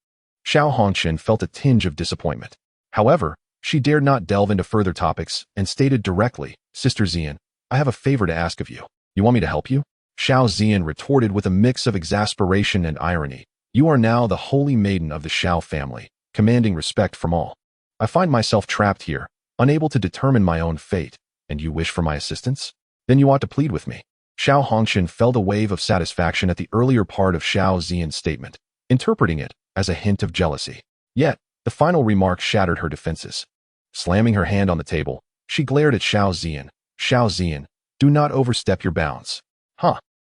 Xiao Hongqian felt a tinge of disappointment. However, she dared not delve into further topics and stated directly, Sister Ziyan, I have a favor to ask of you. You want me to help you? Xiao Ziyan retorted with a mix of exasperation and irony. You are now the holy maiden of the Xiao family, commanding respect from all. I find myself trapped here, unable to determine my own fate, and you wish for my assistance? Then you ought to plead with me. Xiao Hongqian felt a wave of satisfaction at the earlier part of Xiao Ziyan's statement, interpreting it as a hint of jealousy. Yet, the final remark shattered her defenses. Slamming her hand on the table, she glared at Xiao Ziyan. Xiao Ziyan, do not overstep your bounds.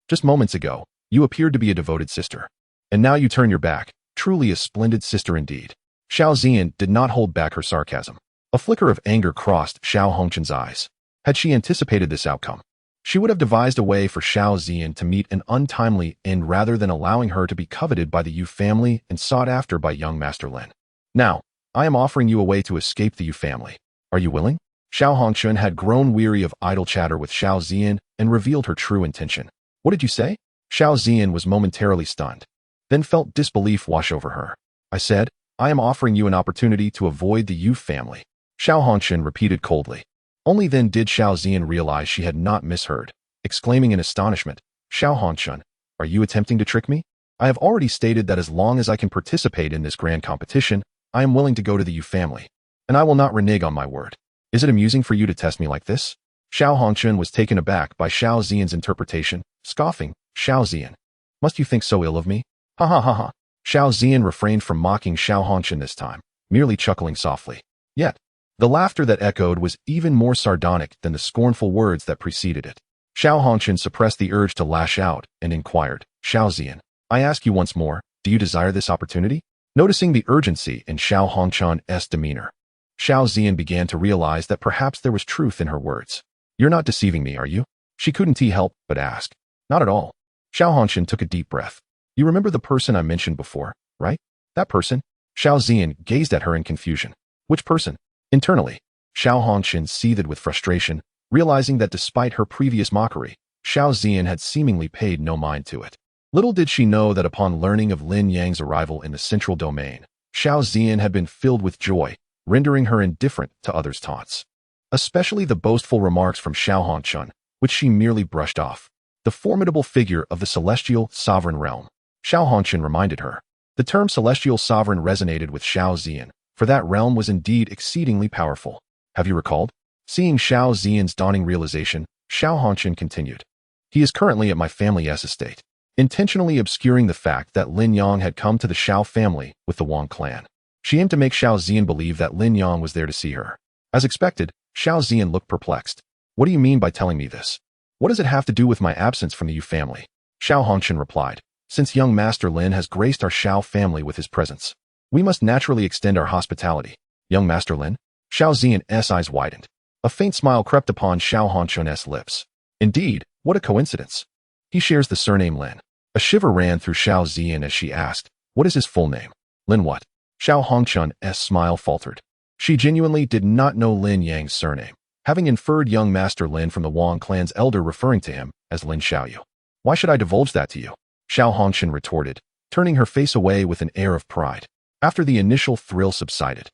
Just moments ago, you appeared to be a devoted sister. And now you turn your back, truly a splendid sister indeed. Xiao Ziyan did not hold back her sarcasm. A flicker of anger crossed Xiao Hongqian's eyes. Had she anticipated this outcome, she would have devised a way for Xiao Ziyan to meet an untimely end rather than allowing her to be coveted by the Yu family and sought after by young Master Lin. Now, I am offering you a way to escape the Yu family. Are you willing? Xiao Hongqian had grown weary of idle chatter with Xiao Ziyan and revealed her true intention. What did you say? Xiao Ziyan was momentarily stunned, then felt disbelief wash over her. I said, I am offering you an opportunity to avoid the Yu family. Xiao Hongqian repeated coldly. Only then did Xiao Ziyan realize she had not misheard, exclaiming in astonishment, Xiao Hongqian, are you attempting to trick me? I have already stated that as long as I can participate in this grand competition, I am willing to go to the Yu family, and I will not renege on my word. Is it amusing for you to test me like this? Xiao Hongqian was taken aback by Xiao Ziyan's interpretation, scoffing, Xiao Ziyan, must you think so ill of me? Ha ha ha ha. Xiao Ziyan refrained from mocking Xiao Hongqian this time, merely chuckling softly. Yet, the laughter that echoed was even more sardonic than the scornful words that preceded it. Xiao Hongqian suppressed the urge to lash out and inquired, Xiao Ziyan, I ask you once more, do you desire this opportunity? Noticing the urgency in Xiao Hongqian's demeanor, Xiao Ziyan began to realize that perhaps there was truth in her words. You're not deceiving me, are you? She couldn't help but ask. Not at all. Xiao Hongqian took a deep breath. You remember the person I mentioned before, right? That person? Xiao Ziyan gazed at her in confusion. Which person? Internally, Xiao Hongqian seethed with frustration, realizing that despite her previous mockery, Xiao Ziyan had seemingly paid no mind to it. Little did she know that upon learning of Lin Yang's arrival in the central domain, Xiao Ziyan had been filled with joy, rendering her indifferent to others' taunts. Especially the boastful remarks from Xiao Hongqian, which she merely brushed off. The formidable figure of the celestial sovereign realm. Xiao Hongqian reminded her. The term celestial sovereign resonated with Xiao Ziyan, for that realm was indeed exceedingly powerful. Have you recalled? Seeing Xiao Ziyan's dawning realization, Xiao Hongqian continued. He is currently at my family's estate, intentionally obscuring the fact that Lin Yang had come to the Xiao family with the Wang clan. She aimed to make Xiao Ziyan believe that Lin Yang was there to see her. As expected, Xiao Ziyan looked perplexed. What do you mean by telling me this? What does it have to do with my absence from the Yu family? Xiao Hongqian replied. Since young Master Lin has graced our Xiao family with his presence, we must naturally extend our hospitality. Young Master Lin? Xiao Ziyan's eyes widened. A faint smile crept upon Xiao Hongqian's lips. Indeed, what a coincidence. He shares the surname Lin. A shiver ran through Xiao Ziyan as she asked, what is his full name? Lin what? Xiao Hongqian's smile faltered. She genuinely did not know Lin Yang's surname, having inferred young Master Lin from the Wang clan's elder referring to him as Lin Xiaoyu. Why should I divulge that to you? Xiao Hongqian retorted, turning her face away with an air of pride. After the initial thrill subsided,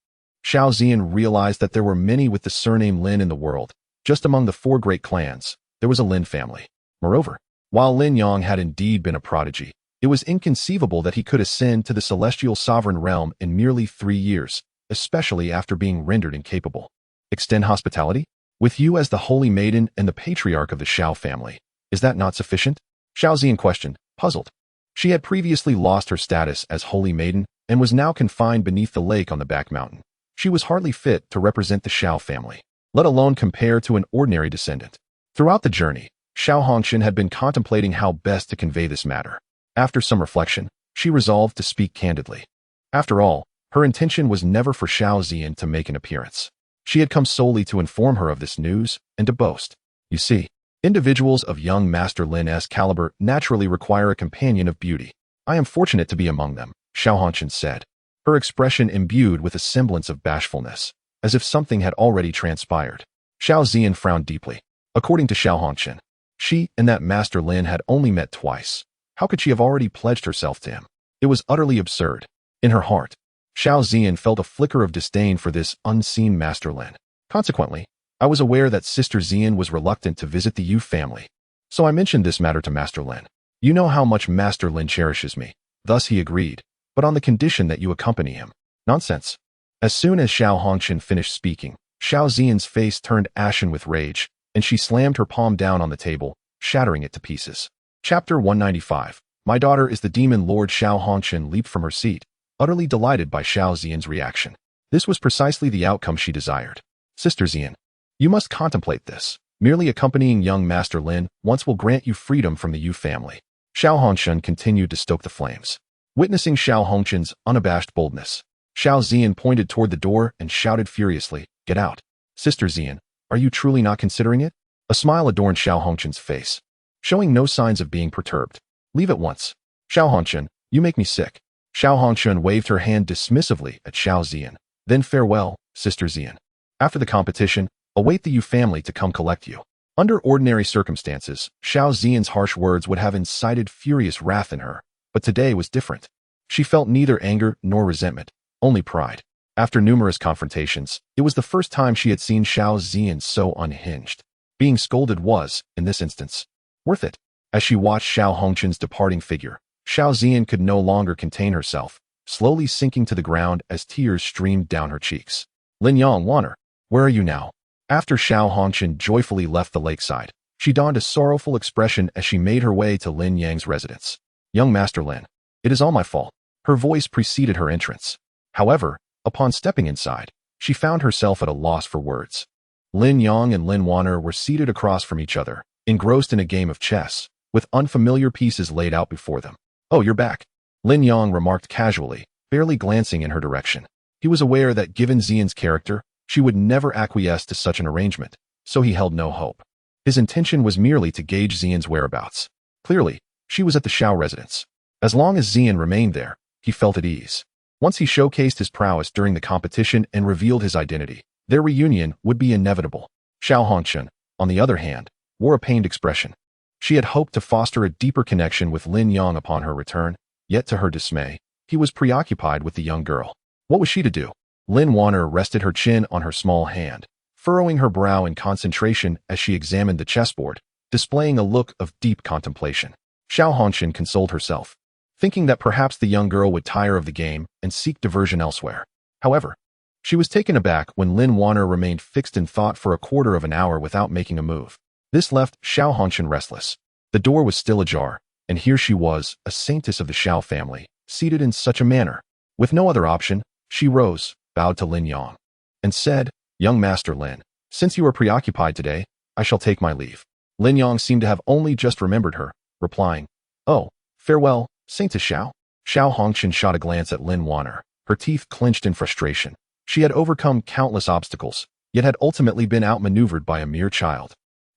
Xiao Ziyan realized that there were many with the surname Lin in the world. Just among the 4 great clans, there was a Lin family. Moreover, while Lin Yang had indeed been a prodigy, it was inconceivable that he could ascend to the celestial sovereign realm in merely 3 years, especially after being rendered incapable. Extend hospitality? With you as the holy maiden and the patriarch of the Xiao family, is that not sufficient? Xiao Ziyan questioned, puzzled. She had previously lost her status as holy maiden and was now confined beneath the lake on the back mountain. She was hardly fit to represent the Xiao family, let alone compare to an ordinary descendant. Throughout the journey, Xiao Hongqian had been contemplating how best to convey this matter. After some reflection, she resolved to speak candidly. After all, her intention was never for Xiao Ziyan to make an appearance. She had come solely to inform her of this news and to boast. You see, individuals of young Master Lin's caliber naturally require a companion of beauty. I am fortunate to be among them, Xiao Hongqian said, her expression imbued with a semblance of bashfulness, as if something had already transpired. Xiao Ziyan frowned deeply. According to Xiao Hongqian, she and that Master Lin had only met twice. How could she have already pledged herself to him? It was utterly absurd. In her heart, Xiao Ziyan felt a flicker of disdain for this unseen Master Lin. Consequently, I was aware that Sister Ziyan was reluctant to visit the Yu family. So I mentioned this matter to Master Lin. You know how much Master Lin cherishes me. Thus he agreed, but on the condition that you accompany him. Nonsense. As soon as Xiao Hongqian finished speaking, Xiao Ziyan's face turned ashen with rage, and she slammed her palm down on the table, shattering it to pieces. Chapter 195. My daughter is the demon Lord. Xiao Hongqian leaped from her seat, utterly delighted by Xiao Ziyan's reaction. This was precisely the outcome she desired. Sister Ziyan, you must contemplate this. Merely accompanying young Master Lin once will grant you freedom from the Yu family. Xiao Hongqian continued to stoke the flames. Witnessing Xiao Hongqian's unabashed boldness, Xiao Ziyan pointed toward the door and shouted furiously, "Get out! Sister Ziyan, are you truly not considering it?" A smile adorned Xiao Hongqian's face, showing no signs of being perturbed. Leave at once. Xiao Hongqian, you make me sick. Xiao Hongqian waved her hand dismissively at Xiao Ziyan. Then farewell, Sister Ziyan. After the competition, await the Yu family to come collect you. Under ordinary circumstances, Xiao Ziyan's harsh words would have incited furious wrath in her, but today was different. She felt neither anger nor resentment, only pride. After numerous confrontations, it was the first time she had seen Xiao Ziyan so unhinged. Being scolded was, in this instance, worth it. As she watched Xiao Hongqian's departing figure, Xiao Ziyan could no longer contain herself, slowly sinking to the ground as tears streamed down her cheeks. Lin Wan'er, where are you now? After Xiao Hongqian joyfully left the lakeside, she donned a sorrowful expression as she made her way to Lin Yang's residence. Young Master Lin, it is all my fault. Her voice preceded her entrance. However, upon stepping inside, she found herself at a loss for words. Lin Yang and Lin Wan'er were seated across from each other, engrossed in a game of chess, with unfamiliar pieces laid out before them. Oh, you're back, Lin Yang remarked casually, barely glancing in her direction. He was aware that given Ziyan's character, she would never acquiesce to such an arrangement, so he held no hope. His intention was merely to gauge Ziyan's whereabouts. Clearly, she was at the Xiao residence. As long as Ziyan remained there, he felt at ease. Once he showcased his prowess during the competition and revealed his identity, their reunion would be inevitable. Xiao Hongqian, on the other hand, wore a pained expression. She had hoped to foster a deeper connection with Lin Yang upon her return, yet to her dismay, he was preoccupied with the young girl. What was she to do? Lin Wan'er rested her chin on her small hand, furrowing her brow in concentration as she examined the chessboard, displaying a look of deep contemplation. Xiao Hongqian consoled herself, thinking that perhaps the young girl would tire of the game and seek diversion elsewhere. However, she was taken aback when Lin Wan'er remained fixed in thought for a quarter of an hour without making a move. This left Xiao Hongqian restless. The door was still ajar, and here she was, a saintess of the Xiao family, seated in such a manner. With no other option, she rose, bowed to Lin Yang, and said, "Young Master Lin, since you are preoccupied today, I shall take my leave." Lin Yang seemed to have only just remembered her, replying, "Oh, farewell, Saintess Xiao." Xiao Hongqian shot a glance at Lin Wan'er, her teeth clenched in frustration. She had overcome countless obstacles, yet had ultimately been outmaneuvered by a mere child.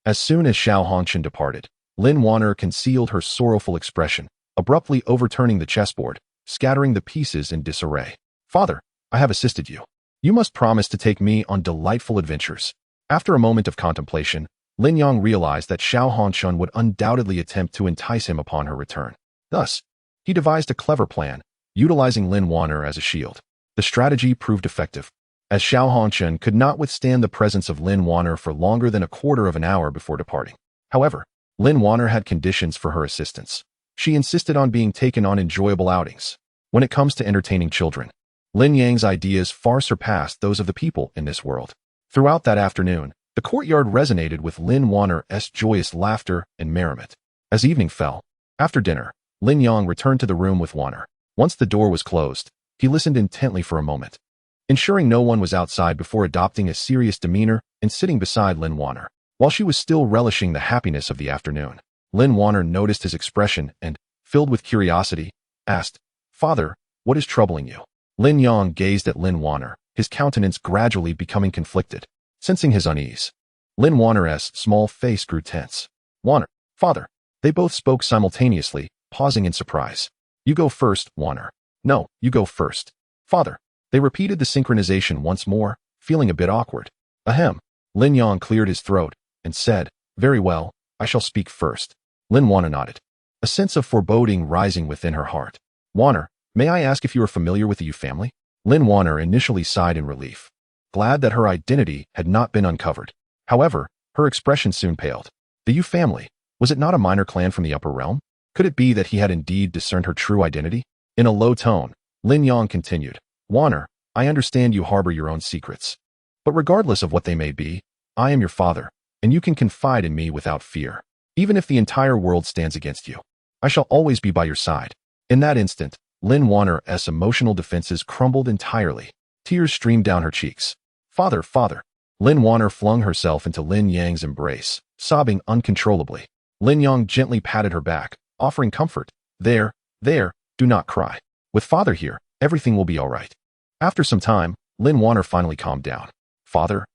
As soon as Xiao Hongqian departed, Lin Wan'er concealed her sorrowful expression, abruptly overturning the chessboard, scattering the pieces in disarray. "Father, I have assisted you. You must promise to take me on delightful adventures." After a moment of contemplation, Lin Yang realized that Xiao Hongqian would undoubtedly attempt to entice him upon her return. Thus, he devised a clever plan, utilizing Lin Wan'er as a shield. The strategy proved effective, as Xiao Hongqian could not withstand the presence of Lin Wan'er for longer than a quarter of an hour before departing. However, Lin Wan'er had conditions for her assistance. She insisted on being taken on enjoyable outings. When it comes to entertaining children, Lin Yang's ideas far surpassed those of the people in this world. Throughout that afternoon, the courtyard resonated with Lin Wan'er's joyous laughter and merriment. As evening fell, after dinner, Lin Yang returned to the room with Wan'er. Once the door was closed, he listened intently for a moment, ensuring no one was outside before adopting a serious demeanor and sitting beside Lin Wan'er. While she was still relishing the happiness of the afternoon, Lin Wan'er noticed his expression and, filled with curiosity, asked, "Father, what is troubling you?" Lin Yang gazed at Lin Wan'er, his countenance gradually becoming conflicted. Sensing his unease, Lin Wan'er's small face grew tense. "Wan'er, father." They both spoke simultaneously, pausing in surprise. "You go first, Wan'er." "No, you go first, father." They repeated the synchronization once more, feeling a bit awkward. Ahem. Lin Yang cleared his throat and said, "Very well, I shall speak first." Lin Wan'er nodded, a sense of foreboding rising within her heart. "Wan'er, may I ask if you are familiar with the Yu family?" Lin Wan'er initially sighed in relief, glad that her identity had not been uncovered. However, her expression soon paled. The Yu family, was it not a minor clan from the upper realm? Could it be that he had indeed discerned her true identity? In a low tone, Lin Yang continued, "Wan'er, I understand you harbor your own secrets. But regardless of what they may be, I am your father, and you can confide in me without fear. Even if the entire world stands against you, I shall always be by your side." In that instant, Lin Wan'er's emotional defenses crumbled entirely. Tears streamed down her cheeks. "Father, father." Lin Wan'er flung herself into Lin Yang's embrace, sobbing uncontrollably. Lin Yang gently patted her back, offering comfort. There, do not cry. With father here, everything will be all right." After some time, Lin Wan'er finally calmed down. "Father,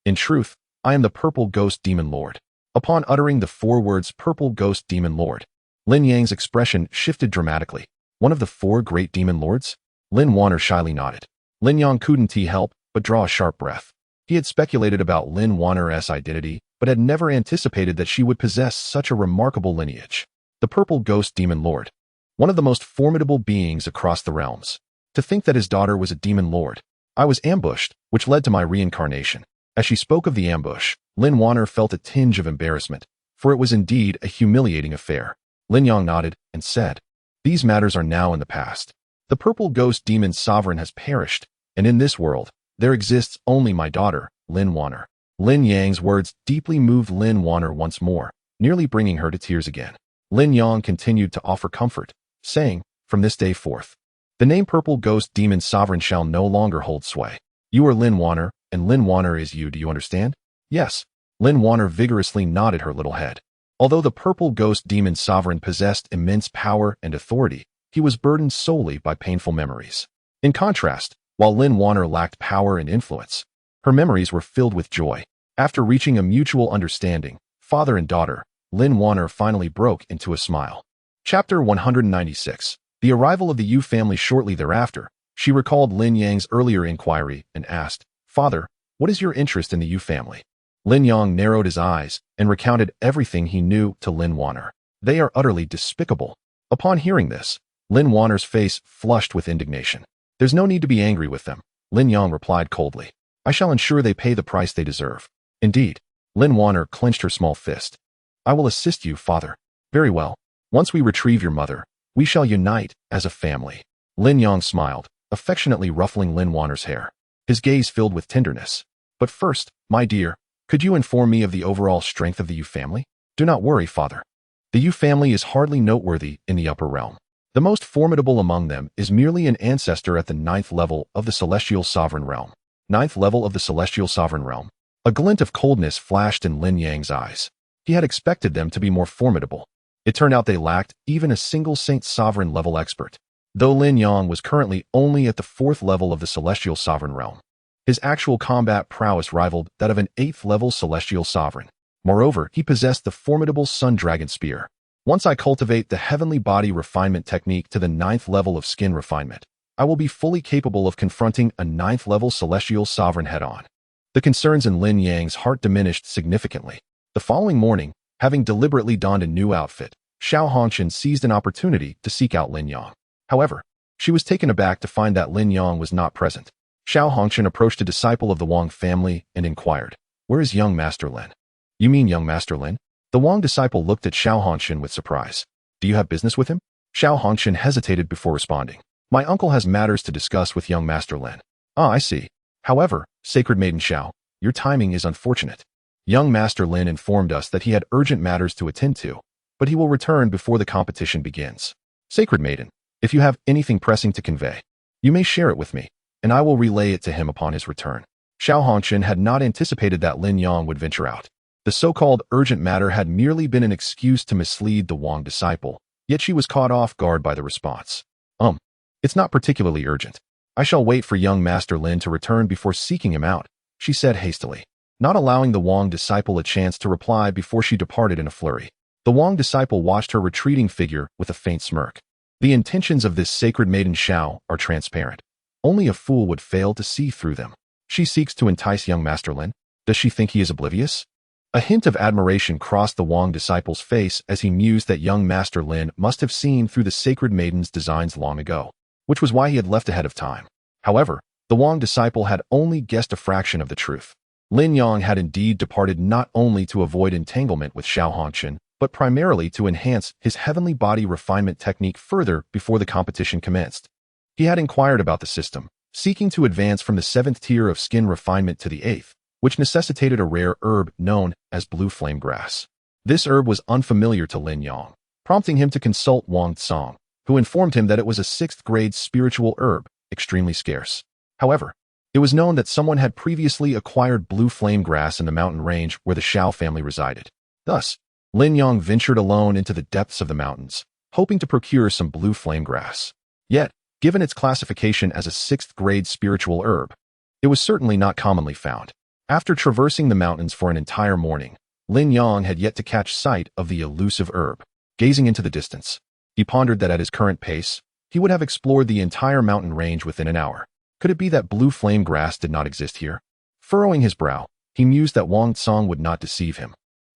in truth, I am the Purple Ghost Demon Lord." Upon uttering the 4 words Purple Ghost Demon Lord, Lin Yang's expression shifted dramatically. "One of the 4 great demon lords?" Lin Wan'er shyly nodded. Lin Yang couldn't help but draw a sharp breath. He had speculated about Lin Wan'er's identity, but had never anticipated that she would possess such a remarkable lineage. The Purple Ghost Demon Lord, one of the most formidable beings across the realms. To think that his daughter was a demon lord. "I was ambushed, which led to my reincarnation." As she spoke of the ambush, Lin Wan'er felt a tinge of embarrassment, for it was indeed a humiliating affair. Lin Yang nodded and said, "These matters are now in the past. The Purple Ghost Demon Sovereign has perished, and in this world, there exists only my daughter, Lin Wan'er." Lin Yang's words deeply moved Lin Wan'er once more, nearly bringing her to tears again. Lin Yang continued to offer comfort, saying, "From this day forth, the name Purple Ghost Demon Sovereign shall no longer hold sway. You are Lin Wan'er, and Lin Wan'er is you, do you understand?" "Yes." Lin Wan'er vigorously nodded her little head. Although the Purple Ghost Demon Sovereign possessed immense power and authority, he was burdened solely by painful memories. In contrast, while Lin Wan'er lacked power and influence, her memories were filled with joy. After reaching a mutual understanding, father and daughter, Lin Wan'er finally broke into a smile. Chapter 196. The arrival of the Yu family shortly thereafter, she recalled Lin Yang's earlier inquiry and asked, "Father, what is your interest in the Yu family?" Lin Yang narrowed his eyes and recounted everything he knew to Lin Wan'er. "They are utterly despicable." Upon hearing this, Lin Wan'er's face flushed with indignation. "There's no need to be angry with them," Lin Yang replied coldly. "I shall ensure they pay the price they deserve." "Indeed." Lin Wan'er clenched her small fist. "I will assist you, father." "Very well. Once we retrieve your mother, we shall unite as a family." Lin Yang smiled, affectionately ruffling Lin Wan'er's hair. His gaze filled with tenderness. "But first, my dear, could you inform me of the overall strength of the Yu family?" "Do not worry, father. The Yu family is hardly noteworthy in the upper realm. The most formidable among them is merely an ancestor at the 9th level of the Celestial Sovereign Realm." 9th level of the Celestial Sovereign Realm. A glint of coldness flashed in Lin Yang's eyes. He had expected them to be more formidable. It turned out they lacked even a single Saint Sovereign level expert. Though Lin Yang was currently only at the 4th level of the Celestial Sovereign Realm, his actual combat prowess rivaled that of an 8th level Celestial Sovereign. Moreover, he possessed the formidable Sun Dragon Spear. "Once I cultivate the Heavenly Body Refinement technique to the 9th level of Skin Refinement, I will be fully capable of confronting a 9th level Celestial Sovereign head-on." The concerns in Lin Yang's heart diminished significantly. The following morning, having deliberately donned a new outfit, Xiao Hongqian seized an opportunity to seek out Lin Yang. However, she was taken aback to find that Lin Yang was not present. Xiao Hongqian approached a disciple of the Wang family and inquired, "Where is young Master Lin?" "You mean young Master Lin?" The Wang disciple looked at Xiao Hongqian with surprise. "Do you have business with him?" Xiao Hongqian hesitated before responding. "My uncle has matters to discuss with young Master Lin." "Ah, I see. However, Sacred Maiden Xiao, your timing is unfortunate. Young Master Lin informed us that he had urgent matters to attend to, but he will return before the competition begins. Sacred Maiden, if you have anything pressing to convey, you may share it with me, and I will relay it to him upon his return. Xiao Hongqian had not anticipated that Lin Yang would venture out. The so-called urgent matter had merely been an excuse to mislead the Wang disciple, yet she was caught off guard by the response. It's not particularly urgent. I shall wait for young Master Lin to return before seeking him out, she said hastily, not allowing the Wang disciple a chance to reply before she departed in a flurry. The Wang disciple watched her retreating figure with a faint smirk. The intentions of this sacred maiden Xiao are transparent. Only a fool would fail to see through them. She seeks to entice young Master Lin. Does she think he is oblivious? A hint of admiration crossed the Wang disciple's face as he mused that young Master Lin must have seen through the sacred maiden's designs long ago, which was why he had left ahead of time. However, the Wang disciple had only guessed a fraction of the truth. Lin Yang had indeed departed not only to avoid entanglement with Xiao Hongqian, but primarily to enhance his heavenly body refinement technique further before the competition commenced. He had inquired about the system, seeking to advance from the 7th tier of skin refinement to the 8th, which necessitated a rare herb known as blue flame grass. This herb was unfamiliar to Lin Yang, prompting him to consult Wang Tsong, who informed him that it was a 6th grade spiritual herb, extremely scarce. However, it was known that someone had previously acquired blue flame grass in the mountain range where the Xiao family resided. Thus, Lin Yang ventured alone into the depths of the mountains, hoping to procure some blue flame grass. Yet, given its classification as a 6th grade spiritual herb, it was certainly not commonly found. After traversing the mountains for an entire morning, Lin Yang had yet to catch sight of the elusive herb. Gazing into the distance, he pondered that at his current pace, he would have explored the entire mountain range within an hour. Could it be that blue flame grass did not exist here? Furrowing his brow, he mused that Wang Tsong would not deceive him.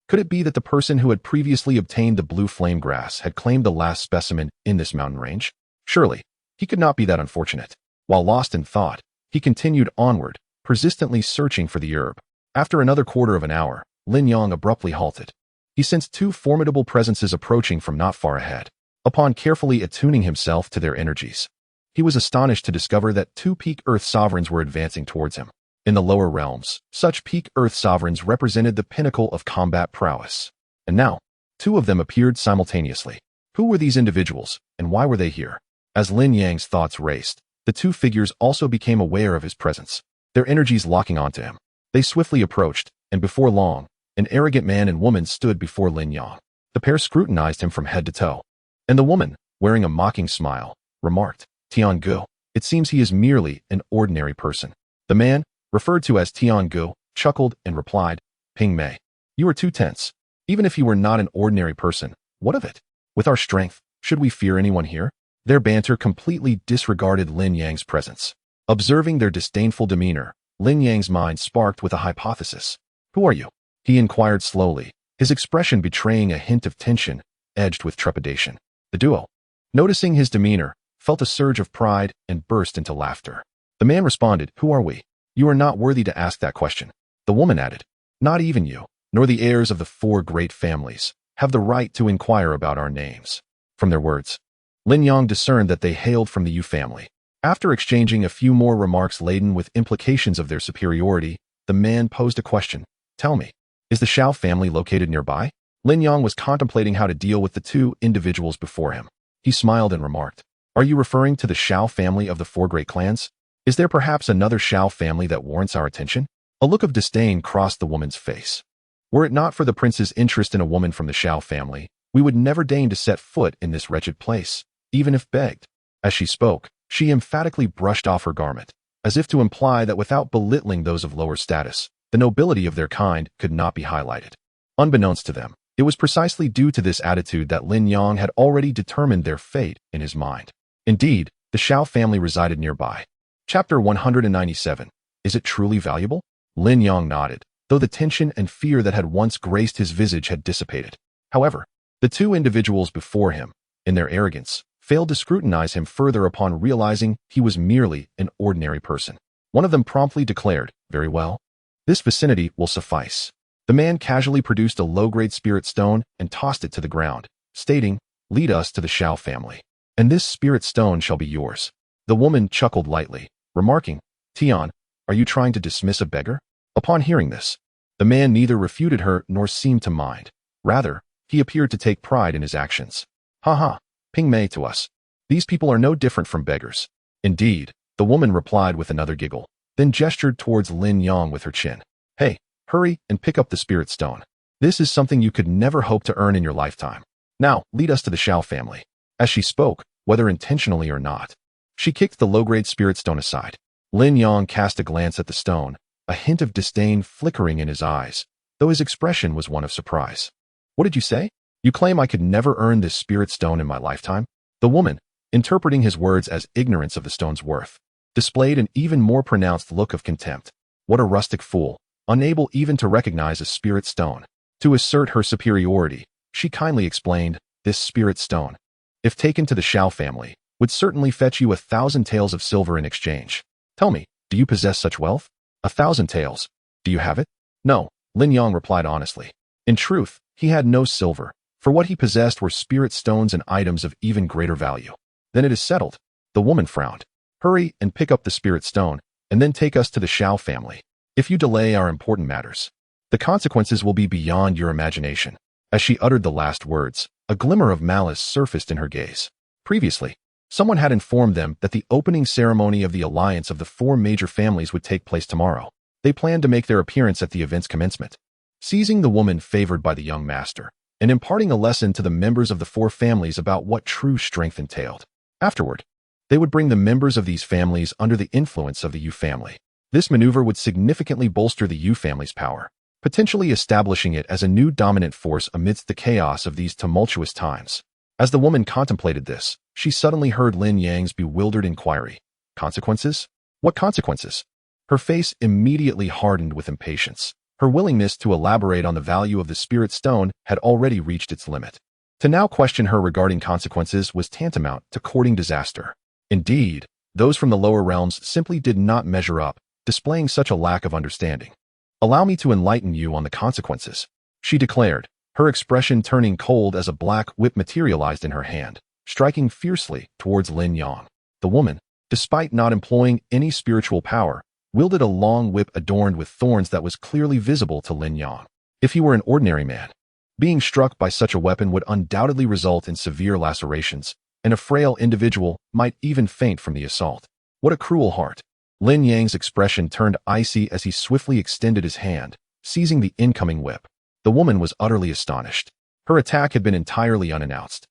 Could it be that the person who had previously obtained the blue flame grass had claimed the last specimen in this mountain range? Surely, he could not be that unfortunate. While lost in thought, he continued onward, persistently searching for the herb. After another quarter of an hour, Lin Yang abruptly halted. He sensed two formidable presences approaching from not far ahead. Upon carefully attuning himself to their energies, he was astonished to discover that 2 peak Earth sovereigns were advancing towards him. In the lower realms, such peak Earth sovereigns represented the pinnacle of combat prowess. And now, 2 of them appeared simultaneously. Who were these individuals, and why were they here? As Lin Yang's thoughts raced, the 2 figures also became aware of his presence, their energies locking onto him. They swiftly approached, and before long, an arrogant man and woman stood before Lin Yang. The pair scrutinized him from head to toe. And the woman, wearing a mocking smile, remarked, "Tiangu, it seems he is merely an ordinary person." The man, referred to as Tiangu, chuckled and replied, "Ping Mei, you are too tense. Even if he were not an ordinary person, what of it? With our strength, should we fear anyone here?" Their banter completely disregarded Lin Yang's presence. Observing their disdainful demeanor, Lin Yang's mind sparked with a hypothesis. "Who are you?" he inquired slowly, his expression betraying a hint of tension, edged with trepidation. The duo, noticing his demeanor, felt a surge of pride and burst into laughter. The man responded, "Who are we? You are not worthy to ask that question." The woman added, "Not even you, nor the heirs of the 4 great families, have the right to inquire about our names." From their words, Lin Yang discerned that they hailed from the Yu family. After exchanging a few more remarks laden with implications of their superiority, the man posed a question. "Tell me, is the Xiao family located nearby?" Lin Yang was contemplating how to deal with the 2 individuals before him. He smiled and remarked, "Are you referring to the Xiao family of the 4 great clans? Is there perhaps another Xiao family that warrants our attention?" A look of disdain crossed the woman's face. "Were it not for the prince's interest in a woman from the Xiao family, we would never deign to set foot in this wretched place, even if begged." As she spoke, she emphatically brushed off her garment, as if to imply that without belittling those of lower status, the nobility of their kind could not be highlighted. Unbeknownst to them, it was precisely due to this attitude that Lin Yang had already determined their fate in his mind. Indeed, the Xiao family resided nearby. Chapter 197. Is it truly valuable? Lin Yang nodded, though the tension and fear that had once graced his visage had dissipated. However, the 2 individuals before him, in their arrogance, failed to scrutinize him further upon realizing he was merely an ordinary person. One of them promptly declared, "Very well. This vicinity will suffice." The man casually produced a low-grade spirit stone and tossed it to the ground, stating, "Lead us to the Xiao family, and this spirit stone shall be yours." The woman chuckled lightly, remarking, "Tian, are you trying to dismiss a beggar?" Upon hearing this, the man neither refuted her nor seemed to mind. Rather, He appeared to take pride in his actions. Ha, Ping Mei to us. These people are no different from beggars. Indeed, the woman replied with another giggle, then gestured towards Lin Yang with her chin. Hey, hurry and pick up the spirit stone. This is something you could never hope to earn in your lifetime. Now, lead us to the Xiao family. As she spoke, whether intentionally or not, she kicked the low-grade spirit stone aside. Lin Yang cast a glance at the stone, a hint of disdain flickering in his eyes, though his expression was one of surprise. What did you say? You claim I could never earn this spirit stone in my lifetime? The woman, interpreting his words as ignorance of the stone's worth, displayed an even more pronounced look of contempt. What a rustic fool, unable even to recognize a spirit stone. To assert her superiority, she kindly explained, this spirit stone, if taken to the Xiao family, would certainly fetch you 1,000 taels of silver in exchange. Tell me, do you possess such wealth? 1,000 taels. Do you have it? No, Lin Yang replied honestly. In truth, he had no silver, for what he possessed were spirit stones and items of even greater value. Then it is settled. The woman frowned. Hurry and pick up the spirit stone, and then take us to the Xiao family. If you delay our important matters, the consequences will be beyond your imagination. As she uttered the last words, a glimmer of malice surfaced in her gaze. Previously, someone had informed them that the opening ceremony of the alliance of the 4 major families would take place tomorrow. They planned to make their appearance at the event's commencement. Seizing the woman favored by the young master, and imparting a lesson to the members of the 4 families about what true strength entailed. Afterward, they would bring the members of these families under the influence of the Yu family. This maneuver would significantly bolster the Yu family's power, potentially establishing it as a new dominant force amidst the chaos of these tumultuous times. As the woman contemplated this, she suddenly heard Lin Yang's bewildered inquiry. Consequences? What consequences? Her face immediately hardened with impatience. Her willingness to elaborate on the value of the spirit stone had already reached its limit. To now question her regarding consequences was tantamount to courting disaster. Indeed, those from the lower realms simply did not measure up, displaying such a lack of understanding. Allow me to enlighten you on the consequences, she declared, her expression turning cold as a black whip materialized in her hand, striking fiercely towards Lin Yang. The woman, despite not employing any spiritual power, wielded a long whip adorned with thorns that was clearly visible to Lin Yang. If he were an ordinary man, being struck by such a weapon would undoubtedly result in severe lacerations, and a frail individual might even faint from the assault. What a cruel heart! Lin Yang's expression turned icy as he swiftly extended his hand, seizing the incoming whip. The woman was utterly astonished. Her attack had been entirely unannounced,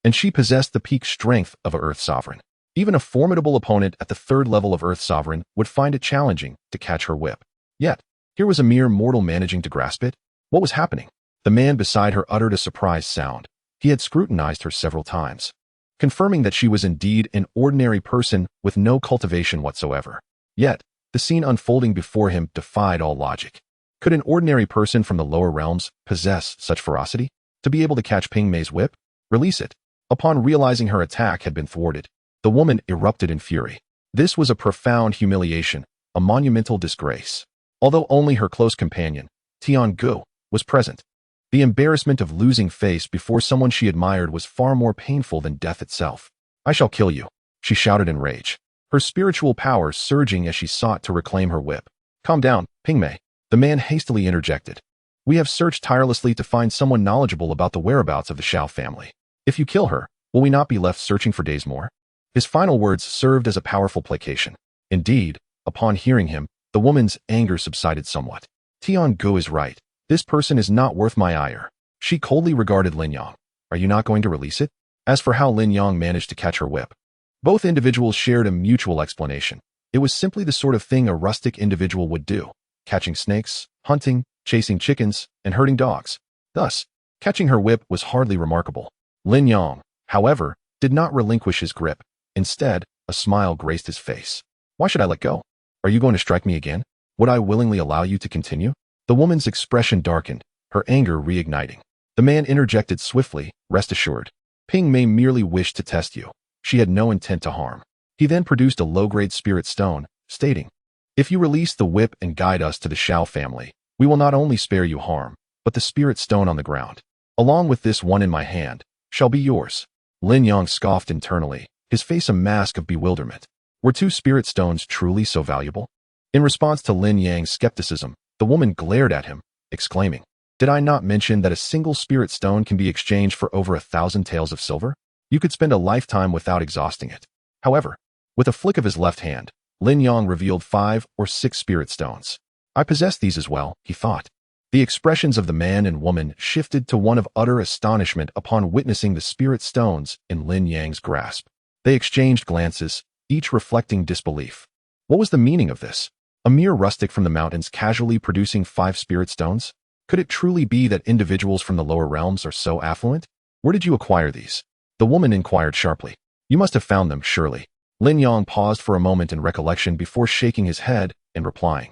and she possessed the peak strength of an Earth Sovereign. Even a formidable opponent at the 3rd level of Earth Sovereign would find it challenging to catch her whip. Yet, here was a mere mortal managing to grasp it. What was happening? The man beside her uttered a surprised sound. He had scrutinized her several times, confirming that she was indeed an ordinary person with no cultivation whatsoever. Yet, the scene unfolding before him defied all logic. Could an ordinary person from the lower realms possess such ferocity? To be able to catch Ping Mei's whip? Release it. Upon realizing her attack had been thwarted, the woman erupted in fury. This was a profound humiliation, a monumental disgrace. Although only her close companion, Tiangu, was present, the embarrassment of losing face before someone she admired was far more painful than death itself. I shall kill you, she shouted in rage, her spiritual power surging as she sought to reclaim her whip. Calm down, Ping Mei, the man hastily interjected. We have searched tirelessly to find someone knowledgeable about the whereabouts of the Xiao family. If you kill her, will we not be left searching for days more? His final words served as a powerful placation. Indeed, upon hearing him, the woman's anger subsided somewhat. Tiangu is right. This person is not worth my ire. She coldly regarded Lin Yang. Are you not going to release it? As for how Lin Yang managed to catch her whip, both individuals shared a mutual explanation. It was simply the sort of thing a rustic individual would do, catching snakes, hunting, chasing chickens, and herding dogs. Thus, catching her whip was hardly remarkable. Lin Yang, however, did not relinquish his grip. Instead, a smile graced his face. Why should I let go? Are you going to strike me again? Would I willingly allow you to continue? The woman's expression darkened, her anger reigniting. The man interjected swiftly, rest assured. Ping Mei merely wished to test you. She had no intent to harm. He then produced a low-grade spirit stone, stating, if you release the whip and guide us to the Xiao family, we will not only spare you harm, but the spirit stone on the ground, along with this one in my hand, shall be yours. Lin Yang scoffed internally, his face a mask of bewilderment. Were 2 spirit stones truly so valuable? In response to Lin Yang's skepticism, the woman glared at him, exclaiming, Did I not mention that a single spirit stone can be exchanged for over 1,000 taels of silver? You could spend a lifetime without exhausting it. However, with a flick of his left hand, Lin Yang revealed 5 or 6 spirit stones. I possess these as well, he thought. The expressions of the man and woman shifted to one of utter astonishment upon witnessing the spirit stones in Lin Yang's grasp. They exchanged glances, each reflecting disbelief. What was the meaning of this? A mere rustic from the mountains casually producing 5 spirit stones? Could it truly be that individuals from the lower realms are so affluent? Where did you acquire these? The woman inquired sharply. You must have found them, surely. Lin Yang paused for a moment in recollection before shaking his head and replying.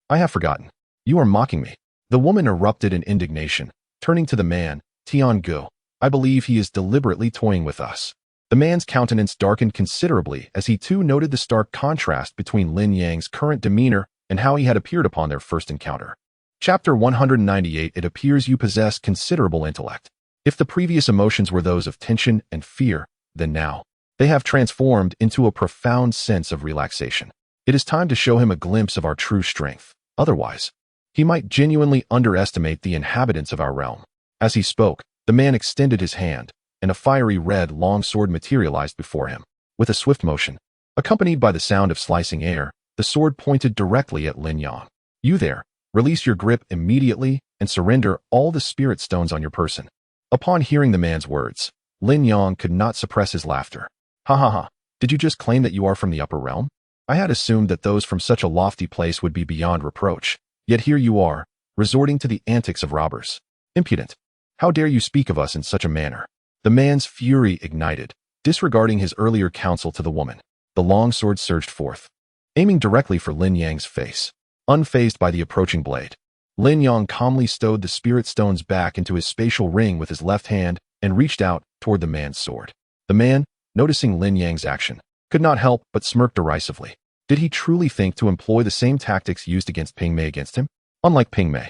I have forgotten. You are mocking me. The woman erupted in indignation, turning to the man, Tiangu. I believe he is deliberately toying with us. The man's countenance darkened considerably as he too noted the stark contrast between Lin Yang's current demeanor and how he had appeared upon their first encounter. Chapter 198. It appears you possess considerable intellect. If the previous emotions were those of tension and fear, then now, they have transformed into a profound sense of relaxation. It is time to show him a glimpse of our true strength. Otherwise, he might genuinely underestimate the inhabitants of our realm. As he spoke, the man extended his hand, and a fiery red longsword materialized before him. With a swift motion, accompanied by the sound of slicing air, the sword pointed directly at Lin Yang. You there, release your grip immediately and surrender all the spirit stones on your person. Upon hearing the man's words, Lin Yang could not suppress his laughter. Ha ha ha, did you just claim that you are from the upper realm? I had assumed that those from such a lofty place would be beyond reproach. Yet here you are, resorting to the antics of robbers. Impudent. How dare you speak of us in such a manner? The man's fury ignited, disregarding his earlier counsel to the woman. The long sword surged forth, aiming directly for Lin Yang's face. Unfazed by the approaching blade, Lin Yang calmly stowed the spirit stones back into his spatial ring with his left hand and reached out toward the man's sword. The man, noticing Lin Yang's action, could not help but smirk derisively. Did he truly think to employ the same tactics used against Ping Mei against him? Unlike Ping Mei,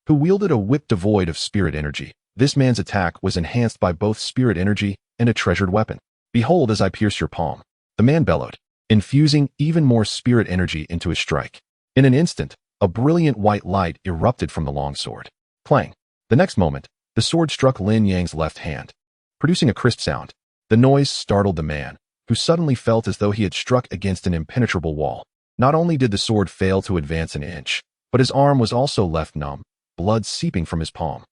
who wielded a whip devoid of spirit energy, this man's attack was enhanced by both spirit energy and a treasured weapon. Behold as I pierce your palm, the man bellowed, infusing even more spirit energy into his strike. In an instant, a brilliant white light erupted from the longsword. Clang! The next moment, the sword struck Lin Yang's left hand, producing a crisp sound. The noise startled the man, who suddenly felt as though he had struck against an impenetrable wall. Not only did the sword fail to advance an inch, but his arm was also left numb, blood seeping from his palm.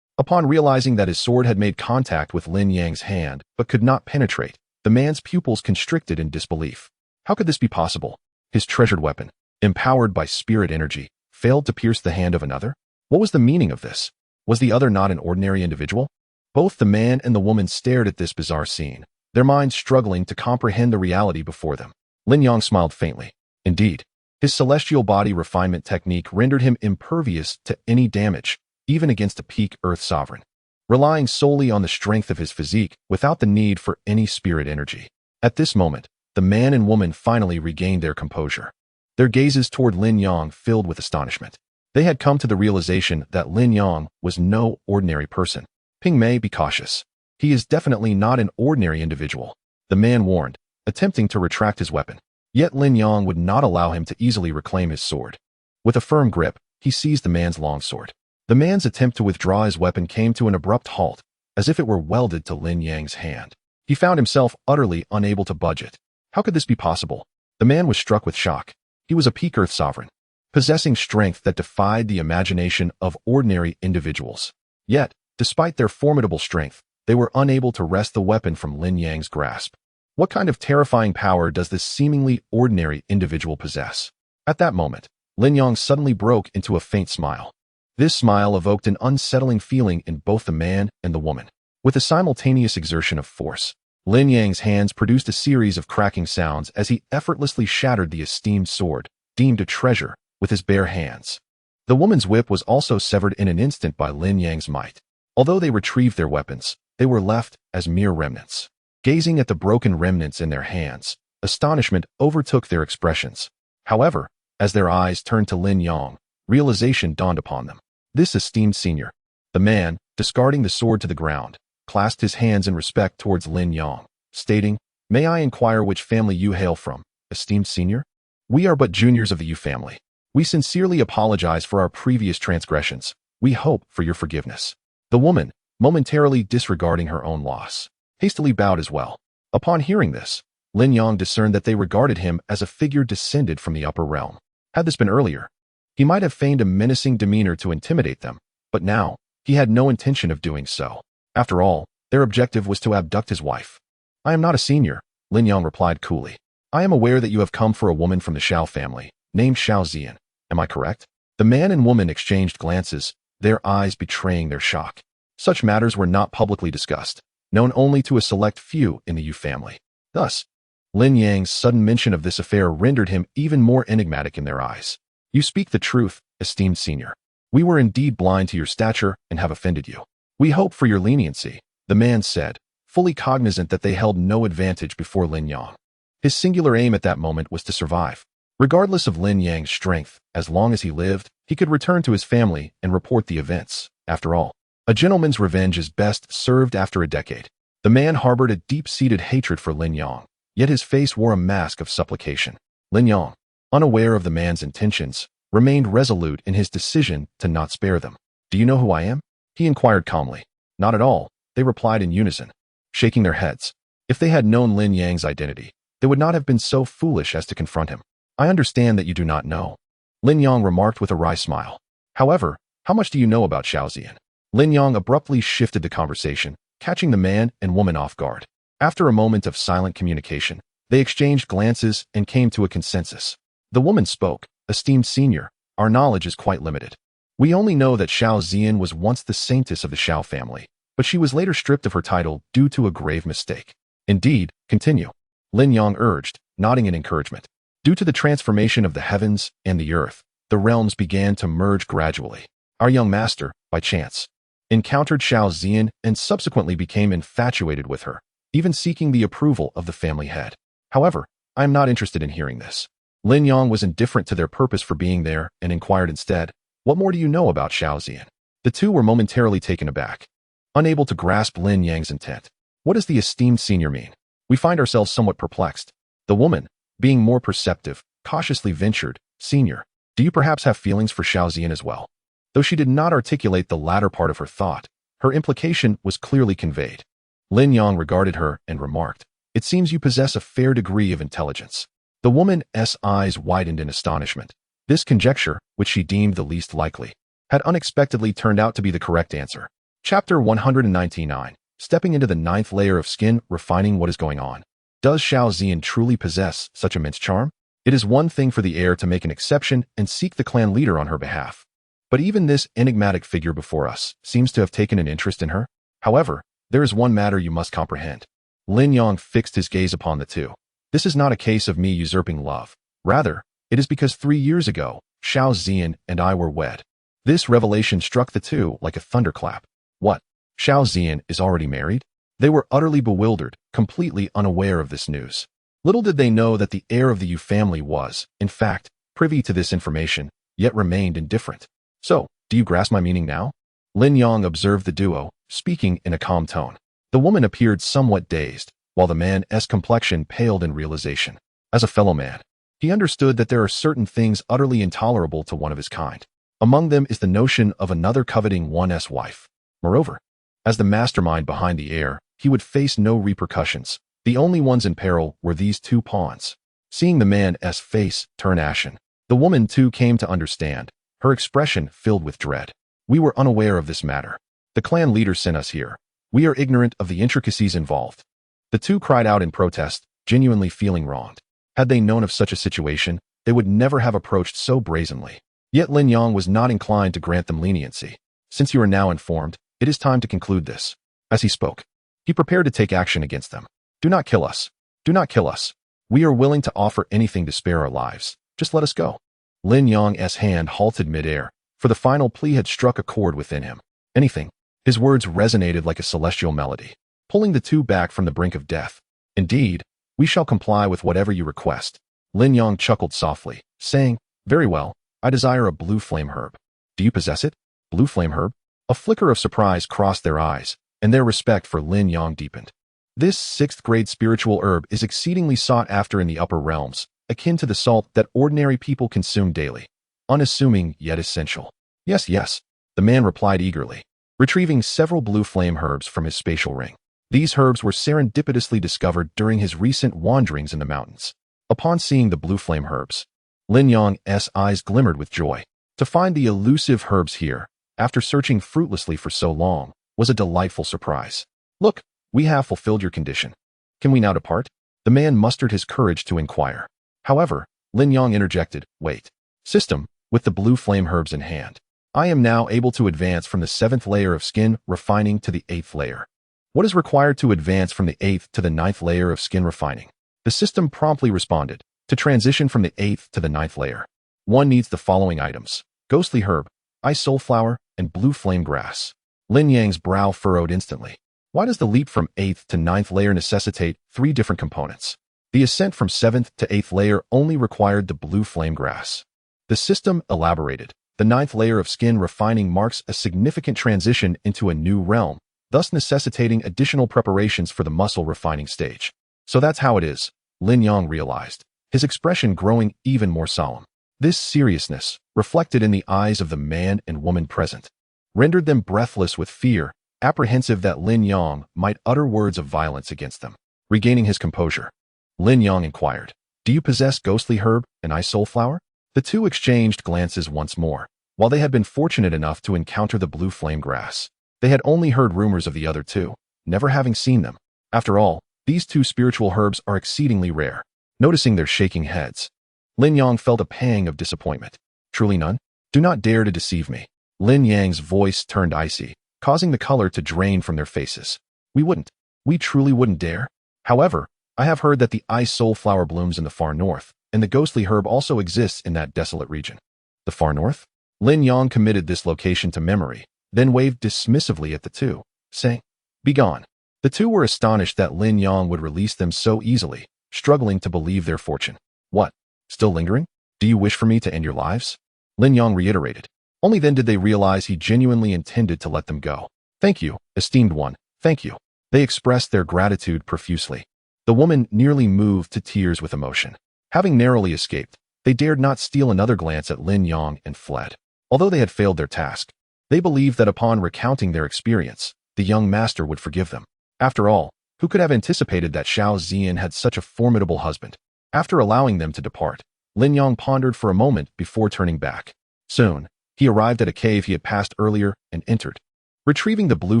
Upon realizing that his sword had made contact with Lin Yang's hand but could not penetrate, the man's pupils constricted in disbelief. How could this be possible? His treasured weapon, empowered by spirit energy, failed to pierce the hand of another? What was the meaning of this? Was the other not an ordinary individual? Both the man and the woman stared at this bizarre scene, their minds struggling to comprehend the reality before them. Lin Yang smiled faintly. Indeed, his celestial body refinement technique rendered him impervious to any damage, even against a peak Earth sovereign, relying solely on the strength of his physique without the need for any spirit energy. At this moment, the man and woman finally regained their composure, their gazes toward Lin Yang filled with astonishment. They had come to the realization that Lin Yang was no ordinary person. Ping Mei, be cautious. He is definitely not an ordinary individual, the man warned, attempting to retract his weapon. Yet Lin Yang would not allow him to easily reclaim his sword. With a firm grip, he seized the man's longsword. The man's attempt to withdraw his weapon came to an abrupt halt, as if it were welded to Lin Yang's hand. He found himself utterly unable to budge it. How could this be possible? The man was struck with shock. He was a peak Earth sovereign, possessing strength that defied the imagination of ordinary individuals. Yet, despite their formidable strength, they were unable to wrest the weapon from Lin Yang's grasp. What kind of terrifying power does this seemingly ordinary individual possess? At that moment, Lin Yang suddenly broke into a faint smile. This smile evoked an unsettling feeling in both the man and the woman. With a simultaneous exertion of force, Lin Yang's hands produced a series of cracking sounds as he effortlessly shattered the esteemed sword, deemed a treasure, with his bare hands. The woman's whip was also severed in an instant by Lin Yang's might. Although they retrieved their weapons, they were left as mere remnants. Gazing at the broken remnants in their hands, astonishment overtook their expressions. However, as their eyes turned to Lin Yang, realization dawned upon them. This esteemed senior, the man, discarding the sword to the ground, clasped his hands in respect towards Lin Yang, stating, "May I inquire which family you hail from, esteemed senior? We are but juniors of the Yu family. We sincerely apologize for our previous transgressions. We hope for your forgiveness." The woman, momentarily disregarding her own loss, hastily bowed as well. Upon hearing this, Lin Yang discerned that they regarded him as a figure descended from the upper realm. Had this been earlier, he might have feigned a menacing demeanor to intimidate them, but now, he had no intention of doing so. After all, their objective was to abduct his wife. "I am not a senior," Lin Yang replied coolly. "I am aware that you have come for a woman from the Xiao family, named Xiao Zian. Am I correct?" The man and woman exchanged glances, their eyes betraying their shock. Such matters were not publicly discussed, known only to a select few in the Yu family. Thus, Lin Yang's sudden mention of this affair rendered him even more enigmatic in their eyes. "You speak the truth, esteemed senior. We were indeed blind to your stature and have offended you. We hope for your leniency," the man said, fully cognizant that they held no advantage before Lin Yang. His singular aim at that moment was to survive. Regardless of Lin Yang's strength, as long as he lived, he could return to his family and report the events. After all, a gentleman's revenge is best served after a decade. The man harbored a deep-seated hatred for Lin Yang, yet his face wore a mask of supplication. Lin Yang, unaware of the man's intentions, remained resolute in his decision to not spare them. "Do you know who I am?" he inquired calmly. "Not at all," they replied in unison, shaking their heads. If they had known Lin Yang's identity, they would not have been so foolish as to confront him. "I understand that you do not know," Lin Yang remarked with a wry smile. "However, how much do you know about Xiao Zian?" Lin Yang abruptly shifted the conversation, catching the man and woman off guard. After a moment of silent communication, they exchanged glances and came to a consensus. The woman spoke. "Esteemed senior, our knowledge is quite limited. We only know that Xiao Zian was once the saintess of the Xiao family, but she was later stripped of her title due to a grave mistake." "Indeed, continue," Lin Yang urged, nodding in encouragement. "Due to the transformation of the heavens and the earth, the realms began to merge gradually. Our young master, by chance, encountered Xiao Zian and subsequently became infatuated with her, even seeking the approval of the family head. However, I am not interested in hearing this." Lin Yang was indifferent to their purpose for being there and inquired instead, "What more do you know about Xiao Zian?" The two were momentarily taken aback, unable to grasp Lin Yang's intent. "What does the esteemed senior mean? We find ourselves somewhat perplexed." The woman, being more perceptive, cautiously ventured, "Senior, do you perhaps have feelings for Xiao Zian as well?" Though she did not articulate the latter part of her thought, her implication was clearly conveyed. Lin Yang regarded her and remarked, "It seems you possess a fair degree of intelligence." The woman's eyes widened in astonishment. This conjecture, which she deemed the least likely, had unexpectedly turned out to be the correct answer. Chapter 199. Stepping into the 9th layer of skin, refining what is going on. Does Xiao Zian truly possess such immense charm? It is one thing for the heir to make an exception and seek the clan leader on her behalf. But even this enigmatic figure before us seems to have taken an interest in her. However, there is one matter you must comprehend. Lin Yang fixed his gaze upon the two. This is not a case of me usurping love. Rather, it is because 3 years ago, Xiao Zian and I were wed. This revelation struck the two like a thunderclap. What? Xiao Zian is already married? They were utterly bewildered, completely unaware of this news. Little did they know that the heir of the Yu family was, in fact, privy to this information, yet remained indifferent. "So, do you grasp my meaning now?" Lin Yang observed the duo, speaking in a calm tone. The woman appeared somewhat dazed, while the man's complexion paled in realization. As a fellow man, he understood that there are certain things utterly intolerable to one of his kind. Among them is the notion of another coveting one's wife. Moreover, as the mastermind behind the heir, he would face no repercussions. The only ones in peril were these two pawns. Seeing the man's face turn ashen, the woman too came to understand, her expression filled with dread. "We were unaware of this matter. The clan leader sent us here. We are ignorant of the intricacies involved." The two cried out in protest, genuinely feeling wronged. Had they known of such a situation, they would never have approached so brazenly. Yet Lin Yang was not inclined to grant them leniency. "Since you are now informed, it is time to conclude this." As he spoke, he prepared to take action against them. "Do not kill us. Do not kill us. We are willing to offer anything to spare our lives. Just let us go." Lin Yang's hand halted midair, for the final plea had struck a chord within him. "Anything." His words resonated like a celestial melody, pulling the two back from the brink of death. "Indeed, we shall comply with whatever you request." Lin Yang chuckled softly, saying, "Very well, I desire a blue flame herb." "Do you possess it?" "Blue flame herb?" A flicker of surprise crossed their eyes, and their respect for Lin Yang deepened. This 6th-grade spiritual herb is exceedingly sought after in the upper realms, akin to the salt that ordinary people consume daily. Unassuming yet essential. Yes, The man replied eagerly, retrieving several blue flame herbs from his spatial ring. These herbs were serendipitously discovered during his recent wanderings in the mountains. Upon seeing the blue flame herbs, Lin Yang's eyes glimmered with joy. To find the elusive herbs here, after searching fruitlessly for so long, was a delightful surprise. Look, we have fulfilled your condition. Can we now depart? The man mustered his courage to inquire. However, Lin Yang interjected, wait. System, with the blue flame herbs in hand, I am now able to advance from the 7th layer of skin refining to the 8th layer. What is required to advance from the 8th to the 9th layer of skin refining? The system promptly responded, to transition from the 8th to the 9th layer. One needs the following items: ghostly herb, ice soulflower, and blue flame grass. Lin Yang's brow furrowed instantly. Why does the leap from 8th to 9th layer necessitate 3 different components? The ascent from 7th to 8th layer only required the blue flame grass. The system elaborated. The 9th layer of skin refining marks a significant transition into a new realm, thus necessitating additional preparations for the muscle refining stage. So that's how it is, Lin Yang realized, his expression growing even more solemn. This seriousness, reflected in the eyes of the man and woman present, rendered them breathless with fear, apprehensive that Lin Yang might utter words of violence against them. Regaining his composure, Lin Yang inquired, do you possess ghostly herb and ice soulflower? The two exchanged glances once more. While they had been fortunate enough to encounter the blue flame grass, they had only heard rumors of the other two, never having seen them. After all, these 2 spiritual herbs are exceedingly rare. Noticing their shaking heads, Lin Yang felt a pang of disappointment. Truly none? Do not dare to deceive me. Lin Yang's voice turned icy, causing the color to drain from their faces. We wouldn't. We truly wouldn't dare. However, I have heard that the ice soulflower blooms in the far north, and the ghostly herb also exists in that desolate region. The far north? Lin Yang committed this location to memory, then waved dismissively at the two, saying, "Begone." The two were astonished that Lin Yang would release them so easily, struggling to believe their fortune. What? Still lingering? Do you wish for me to end your lives? Lin Yang reiterated. Only then did they realize he genuinely intended to let them go. Thank you, esteemed one, thank you. They expressed their gratitude profusely. The woman nearly moved to tears with emotion. Having narrowly escaped, they dared not steal another glance at Lin Yang and fled. Although they had failed their task, they believed that upon recounting their experience, the young master would forgive them. After all, who could have anticipated that Xiao Zian had such a formidable husband? After allowing them to depart, Lin Yang pondered for a moment before turning back. Soon, he arrived at a cave he had passed earlier and entered. Retrieving the blue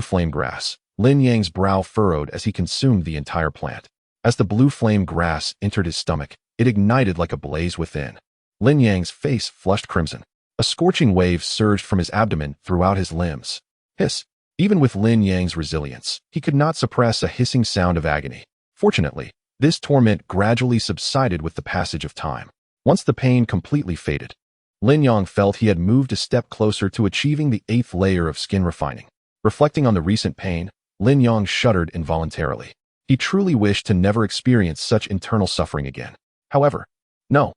flame grass, Lin Yang's brow furrowed as he consumed the entire plant. As the blue flame grass entered his stomach, it ignited like a blaze within. Lin Yang's face flushed crimson. A scorching wave surged from his abdomen throughout his limbs. Hiss! Even with Lin Yang's resilience, he could not suppress a hissing sound of agony. Fortunately, this torment gradually subsided with the passage of time. Once the pain completely faded, Lin Yang felt he had moved a step closer to achieving the 8th layer of skin refining. Reflecting on the recent pain, Lin Yang shuddered involuntarily. He truly wished to never experience such internal suffering again. However, no.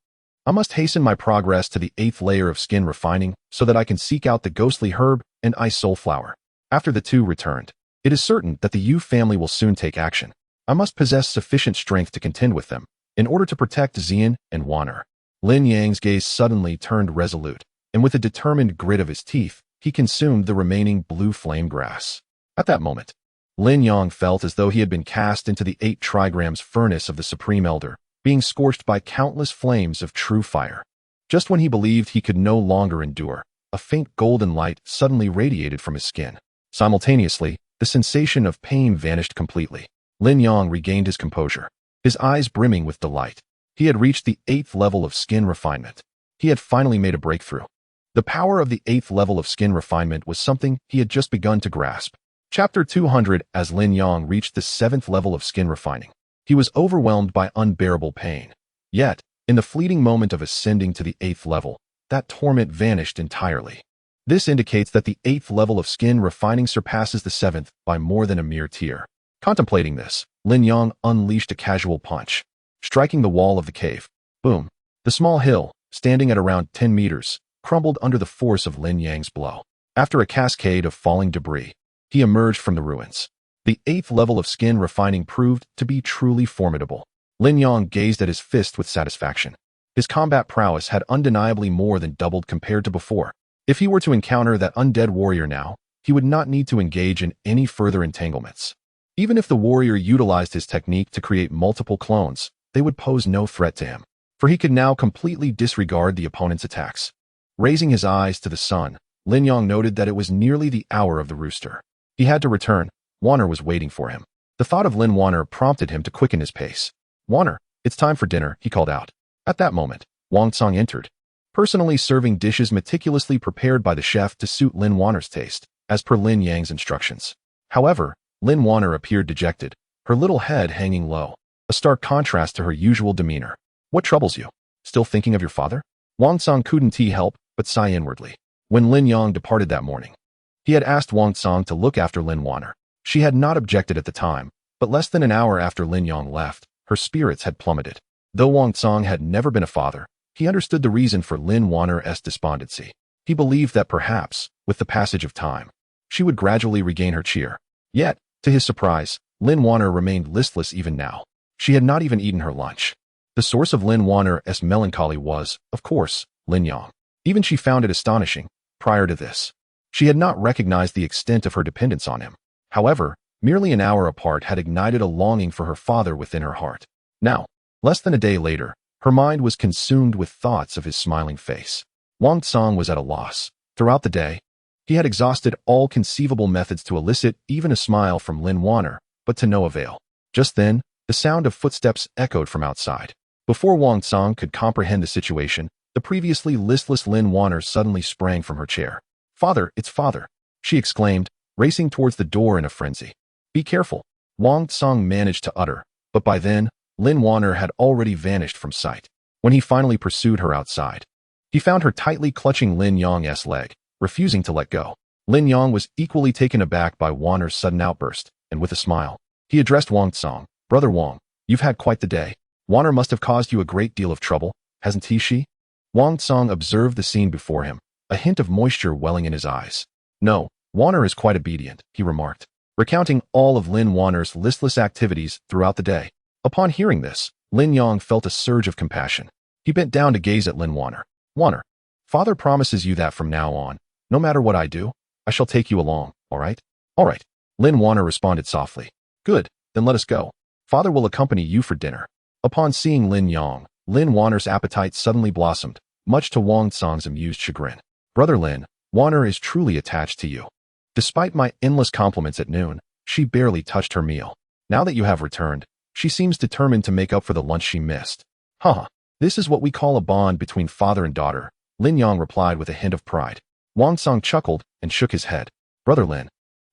I must hasten my progress to the 8th layer of skin refining so that I can seek out the ghostly herb and ice soulflower. After the two returned, it is certain that the Yu family will soon take action. I must possess sufficient strength to contend with them in order to protect Xian and Wan'er. Lin Yang's gaze suddenly turned resolute, and with a determined grit of his teeth, he consumed the remaining blue flame grass. At that moment, Lin Yang felt as though he had been cast into the 8 trigrams furnace of the Supreme Elder, being scorched by countless flames of true fire. Just when he believed he could no longer endure, a faint golden light suddenly radiated from his skin. Simultaneously, the sensation of pain vanished completely. Lin Yang regained his composure, his eyes brimming with delight. He had reached the 8th level of skin refinement. He had finally made a breakthrough. The power of the 8th level of skin refinement was something he had just begun to grasp. Chapter 200. As Lin Yang reached the 7th level of skin refining, he was overwhelmed by unbearable pain. Yet, in the fleeting moment of ascending to the 8th level, that torment vanished entirely. This indicates that the 8th level of skin refining surpasses the 7th by more than a mere tear. Contemplating this, Lin Yang unleashed a casual punch, striking the wall of the cave. Boom! The small hill, standing at around 10 meters, crumbled under the force of Lin Yang's blow. After a cascade of falling debris, he emerged from the ruins. The 8th level of skin refining proved to be truly formidable. Lin Yang gazed at his fist with satisfaction. His combat prowess had undeniably more than doubled compared to before. If he were to encounter that undead warrior now, he would not need to engage in any further entanglements. Even if the warrior utilized his technique to create multiple clones, they would pose no threat to him, for he could now completely disregard the opponent's attacks. Raising his eyes to the sun, Lin Yang noted that it was nearly the hour of the rooster. He had to return. Wan'er was waiting for him. The thought of Lin Wan'er prompted him to quicken his pace. "Wan'er, it's time for dinner," he called out. At that moment, Wang Tsong entered, personally serving dishes meticulously prepared by the chef to suit Lin Wan'er's taste, as per Lin Yang's instructions. However, Lin Wan'er appeared dejected, her little head hanging low, a stark contrast to her usual demeanor. "What troubles you? Still thinking of your father?" Wang Tsong couldn't help but sigh inwardly. When Lin Yang departed that morning, he had asked Wang Tsong to look after Lin Wan'er. She had not objected at the time, but less than an hour after Lin Yang left, her spirits had plummeted. Though Wang Tsong had never been a father, he understood the reason for Lin Wan'er's despondency. He believed that perhaps, with the passage of time, she would gradually regain her cheer. Yet, to his surprise, Lin Wan'er remained listless even now. She had not even eaten her lunch. The source of Lin Wan'er's melancholy was, of course, Lin Yang. Even she found it astonishing. Prior to this, she had not recognized the extent of her dependence on him. However, merely an hour apart had ignited a longing for her father within her heart. Now, less than a day later, her mind was consumed with thoughts of his smiling face. Wang Tsong was at a loss. Throughout the day, he had exhausted all conceivable methods to elicit even a smile from Lin Wan'er, but to no avail. Just then, the sound of footsteps echoed from outside. Before Wang Tsong could comprehend the situation, the previously listless Lin Wan'er suddenly sprang from her chair. "Father, it's father!" she exclaimed, racing towards the door in a frenzy. "Be careful," Wang Tsong managed to utter, but by then, Lin Wan'er had already vanished from sight. When he finally pursued her outside, he found her tightly clutching Lin Yang's leg, refusing to let go. Lin Yang was equally taken aback by Wan'er's sudden outburst, and with a smile, he addressed Wang Tsong. "Brother Wang, you've had quite the day. Wan'er must have caused you a great deal of trouble, hasn't he?" Wang Tsong observed the scene before him, a hint of moisture welling in his eyes. "No, Wan'er is quite obedient," he remarked, recounting all of Lin Wan'er's listless activities throughout the day. Upon hearing this, Lin Yang felt a surge of compassion. He bent down to gaze at Lin Wan'er. "Wan'er, father promises you that from now on, no matter what I do, I shall take you along, all right?" "All right," Lin Wan'er responded softly. "Good, then let us go. Father will accompany you for dinner." Upon seeing Lin Yang, Lin Wan'er's appetite suddenly blossomed, much to Wang Tsong's amused chagrin. "Brother Lin, Wan'er is truly attached to you. Despite my endless compliments at noon, she barely touched her meal. Now that you have returned, she seems determined to make up for the lunch she missed." "Haha, this is what we call a bond between father and daughter," Lin Yang replied with a hint of pride. Wang Tsong chuckled and shook his head. "Brother Lin,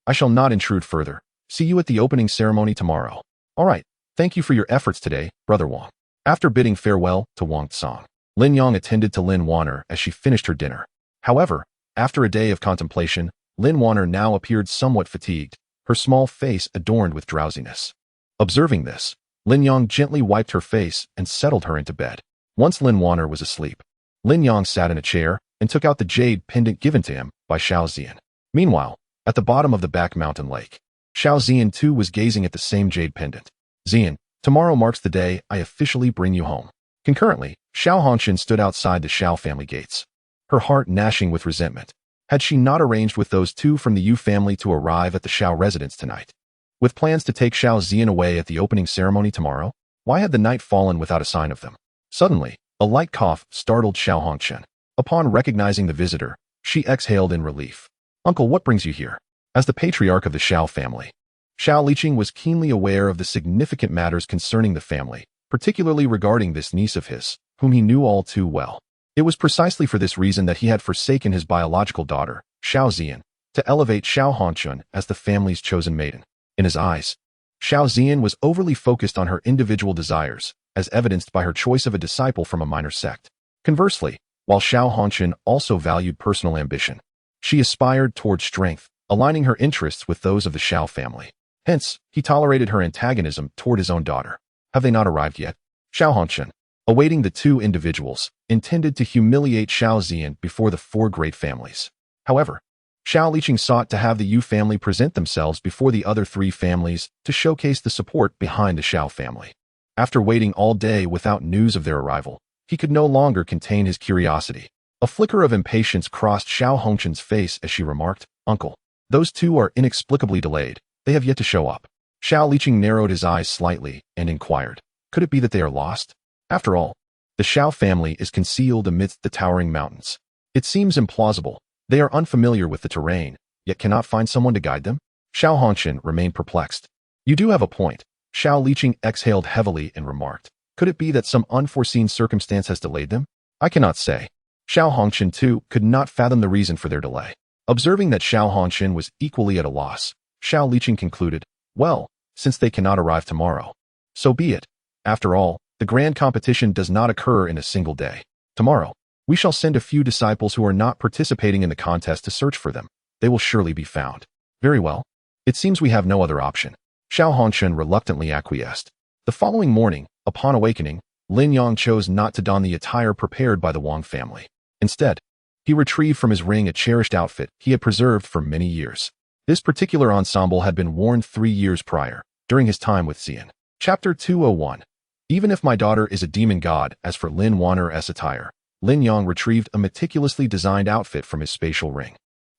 I shall not intrude further. See you at the opening ceremony tomorrow." "All right, thank you for your efforts today, Brother Wang." After bidding farewell to Wang Tsong, Lin Yang attended to Lin Wan'er as she finished her dinner. However, after a day of contemplation, Lin Wan'er now appeared somewhat fatigued, her small face adorned with drowsiness. Observing this, Lin Yang gently wiped her face and settled her into bed. Once Lin Wan'er was asleep, Lin Yang sat in a chair and took out the jade pendant given to him by Xiao Zian. Meanwhile, at the bottom of the back mountain lake, Xiao Zian too was gazing at the same jade pendant. "Zian, tomorrow marks the day I officially bring you home." Concurrently, Xiao Hongxin stood outside the Xiao family gates, her heart gnashing with resentment. Had she not arranged with those two from the Yu family to arrive at the Xiao residence tonight, with plans to take Xiao Zian away at the opening ceremony tomorrow? Why had the night fallen without a sign of them? Suddenly, a light cough startled Xiao Hongxin. Upon recognizing the visitor, she exhaled in relief. "Uncle, what brings you here?" As the patriarch of the Xiao family, Xiao Liqing was keenly aware of the significant matters concerning the family, particularly regarding this niece of his, whom he knew all too well. It was precisely for this reason that he had forsaken his biological daughter, Xiao Zian, to elevate Xiao Hongxun as the family's chosen maiden. In his eyes, Xiao Zian was overly focused on her individual desires, as evidenced by her choice of a disciple from a minor sect. Conversely, while Xiao Hongxun also valued personal ambition, she aspired toward strength, aligning her interests with those of the Xiao family. Hence, he tolerated her antagonism toward his own daughter. Have they not arrived yet? Xiao Hongxun, awaiting the two individuals, intended to humiliate Xiao Zian before the four great families. However, Xiao Liqing sought to have the Yu family present themselves before the other three families to showcase the support behind the Xiao family. After waiting all day without news of their arrival, he could no longer contain his curiosity. A flicker of impatience crossed Xiao Hongchen's face as she remarked, "Uncle, those two are inexplicably delayed. They have yet to show up." Xiao Liqing narrowed his eyes slightly and inquired, "Could it be that they are lost? After all, the Xiao family is concealed amidst the towering mountains. It seems implausible. They are unfamiliar with the terrain, yet cannot find someone to guide them." Xiao Hongchen remained perplexed. "You do have a point." Xiao Liqing exhaled heavily and remarked, "Could it be that some unforeseen circumstance has delayed them?" "I cannot say." Xiao Hongchen, too, could not fathom the reason for their delay. Observing that Xiao Hongchen was equally at a loss, Xiao Liqing concluded, "Well, since they cannot arrive tomorrow, so be it. After all, the grand competition does not occur in a single day. Tomorrow, we shall send a few disciples who are not participating in the contest to search for them. They will surely be found." "Very well. It seems we have no other option." Xiao Hongchen reluctantly acquiesced. The following morning, upon awakening, Lin Yang chose not to don the attire prepared by the Wang family. Instead, he retrieved from his ring a cherished outfit he had preserved for many years. This particular ensemble had been worn 3 years prior, during his time with Xian. Chapter 201. Even if my daughter is a demon god, as for Lin Wan'er's attire, Lin Yang retrieved a meticulously designed outfit from his spatial ring,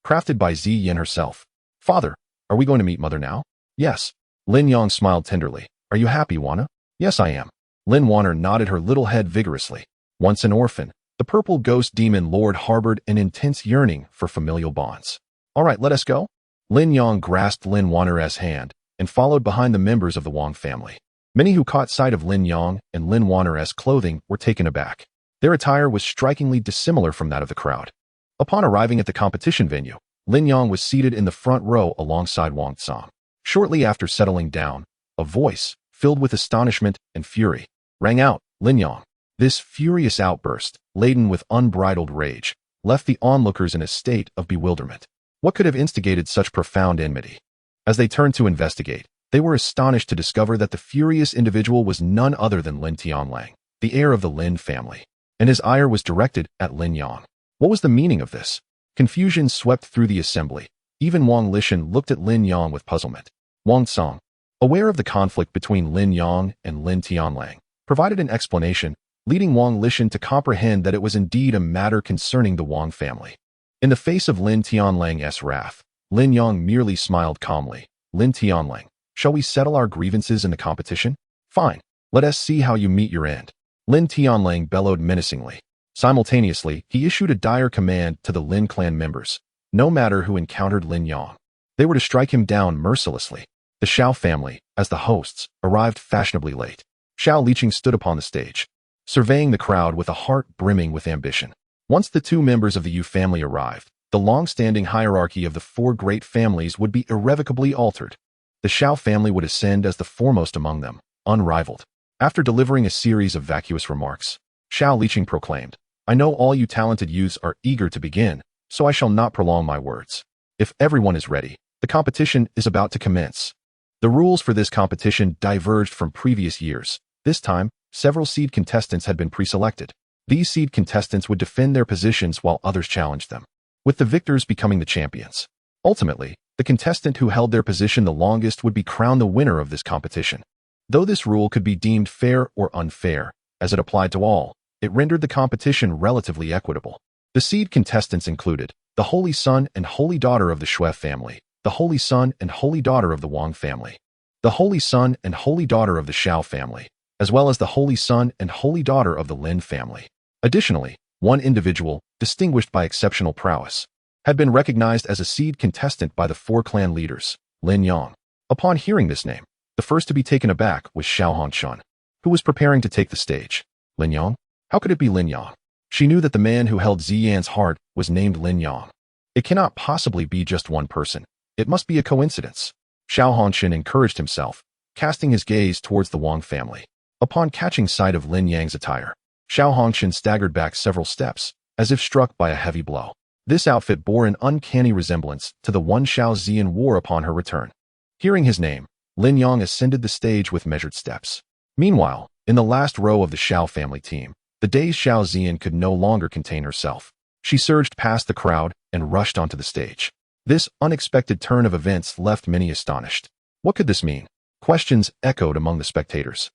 crafted by Xian herself. "Father, are we going to meet Mother now?" "Yes." Lin Yang smiled tenderly. "Are you happy, Wan'er?" "Yes, I am." Lin Wan'er nodded her little head vigorously. Once an orphan, the purple ghost demon lord harbored an intense yearning for familial bonds. "All right, let us go." Lin Yang grasped Lin Wan'er's hand and followed behind the members of the Wang family. Many who caught sight of Lin Yang and Lin Wan'er's clothing were taken aback. Their attire was strikingly dissimilar from that of the crowd. Upon arriving at the competition venue, Lin Yang was seated in the front row alongside Wang Tsang. Shortly after settling down, a voice, filled with astonishment and fury, rang out, "Lin Yang." This furious outburst, laden with unbridled rage, left the onlookers in a state of bewilderment. What could have instigated such profound enmity? As they turned to investigate, they were astonished to discover that the furious individual was none other than Lin Tianlang, the heir of the Lin family, and his ire was directed at Lin Yang. What was the meaning of this? Confusion swept through the assembly. Even Wang Lishan looked at Lin Yang with puzzlement. Wang Tsang, aware of the conflict between Lin Yang and Lin Tianlang, provided an explanation, leading Wang Lishan to comprehend that it was indeed a matter concerning the Wang family. In the face of Lin Tianlang's wrath, Lin Yang merely smiled calmly. "Lin Tianlang, shall we settle our grievances in the competition?" "Fine. Let us see how you meet your end." Lin Tianlang bellowed menacingly. Simultaneously, he issued a dire command to the Lin clan members. No matter who encountered Lin Yang, they were to strike him down mercilessly. The Xiao family, as the hosts, arrived fashionably late. Xiao Liqing stood upon the stage, surveying the crowd with a heart brimming with ambition. Once the 2 members of the Yu family arrived, the long-standing hierarchy of the 4 great families would be irrevocably altered. The Xiao family would ascend as the foremost among them, unrivaled. After delivering a series of vacuous remarks, Xiao Liqing proclaimed, "I know all you talented youths are eager to begin, so I shall not prolong my words. If everyone is ready, the competition is about to commence." The rules for this competition diverged from previous years. This time, several seed contestants had been pre-selected. These seed contestants would defend their positions while others challenged them, with the victors becoming the champions. Ultimately, the contestant who held their position the longest would be crowned the winner of this competition. Though this rule could be deemed fair or unfair, as it applied to all, it rendered the competition relatively equitable. The seed contestants included the Holy Son and Holy Daughter of the Shui family, the Holy Son and Holy Daughter of the Wang family, the Holy Son and Holy Daughter of the Xiao family, as well as the Holy Son and Holy Daughter of the Lin family. Additionally, one individual, distinguished by exceptional prowess, had been recognized as a seed contestant by the 4 clan leaders, Lin Yang. Upon hearing this name, the first to be taken aback was Xiao Hongchen, who was preparing to take the stage. Lin Yang? How could it be Lin Yang? She knew that the man who held Ziyan's heart was named Lin Yang. It cannot possibly be just one person. It must be a coincidence. Xiao Hongchen encouraged himself, casting his gaze towards the Wang family. Upon catching sight of Lin Yang's attire, Xiao Hongchen staggered back several steps, as if struck by a heavy blow. This outfit bore an uncanny resemblance to the one Xiao Ziyan wore upon her return. Hearing his name, Lin Yang ascended the stage with measured steps. Meanwhile, in the last row of the Xiao family team, the dazed Xiao Ziyan could no longer contain herself. She surged past the crowd and rushed onto the stage. This unexpected turn of events left many astonished. What could this mean? Questions echoed among the spectators.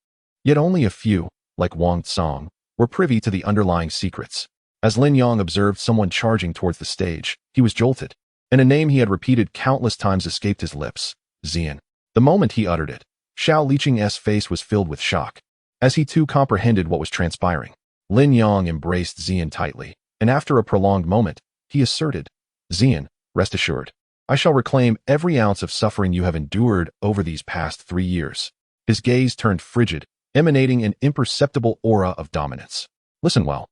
Yet only a few, like Wang Tsang, were privy to the underlying secrets. As Lin Yang observed someone charging towards the stage, he was jolted, and a name he had repeated countless times escaped his lips, Xian. The moment he uttered it, Xiao Liqing's face was filled with shock, as he too comprehended what was transpiring. Lin Yang embraced Xian tightly, and after a prolonged moment, he asserted, Xian, rest assured, I shall reclaim every ounce of suffering you have endured over these past 3 years. His gaze turned frigid, emanating an imperceptible aura of dominance. Listen well.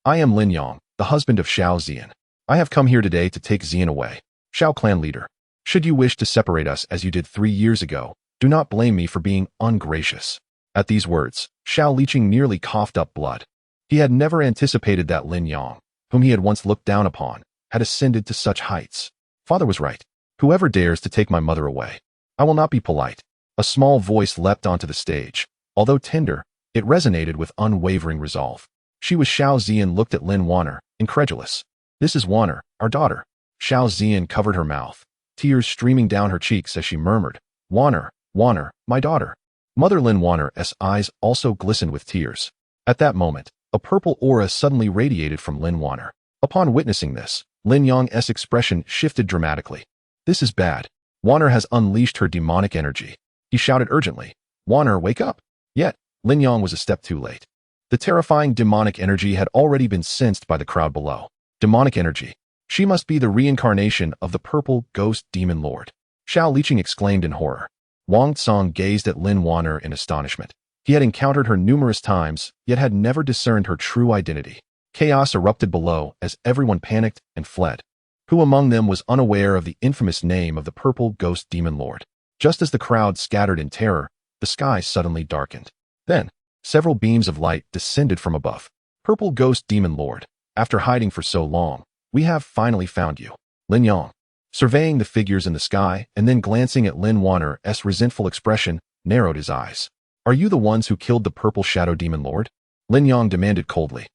I am Lin Yang, the husband of Xiao Xian. I have come here today to take Xian away. Xiao clan leader. Should you wish to separate us as you did 3 years ago, do not blame me for being ungracious. At these words, Xiao Liqing nearly coughed up blood. He had never anticipated that Lin Yang, whom he had once looked down upon, had ascended to such heights. Father was right. Whoever dares to take my mother away, I will not be polite. A small voice leapt onto the stage. Although tender, it resonated with unwavering resolve. She was Xiao Xian looked at Lin Wan'er, incredulous. This is Wan'er, our daughter. Xiao Xian covered her mouth, tears streaming down her cheeks as she murmured, Wan'er, Wan'er, my daughter. Mother Lin Wan'er's eyes also glistened with tears. At that moment, a purple aura suddenly radiated from Lin Wan'er. Upon witnessing this, Lin Yang's expression shifted dramatically. This is bad. Wan'er has unleashed her demonic energy. He shouted urgently, Wan'er, wake up! Yet, Lin Yang was a step too late. The terrifying demonic energy had already been sensed by the crowd below. Demonic energy. She must be the reincarnation of the purple ghost demon lord. Xiao Liqing exclaimed in horror. Wang Tsong gazed at Lin Wan'er in astonishment. He had encountered her numerous times, yet had never discerned her true identity. Chaos erupted below as everyone panicked and fled. Who among them was unaware of the infamous name of the purple ghost demon lord? Just as the crowd scattered in terror, the sky suddenly darkened. Then, several beams of light descended from above. Purple ghost demon lord, after hiding for so long, we have finally found you. Lin Yang, surveying the figures in the sky and then glancing at Lin Wan'er's resentful expression, narrowed his eyes. Are you the ones who killed the purple shadow demon lord? Lin Yang demanded coldly.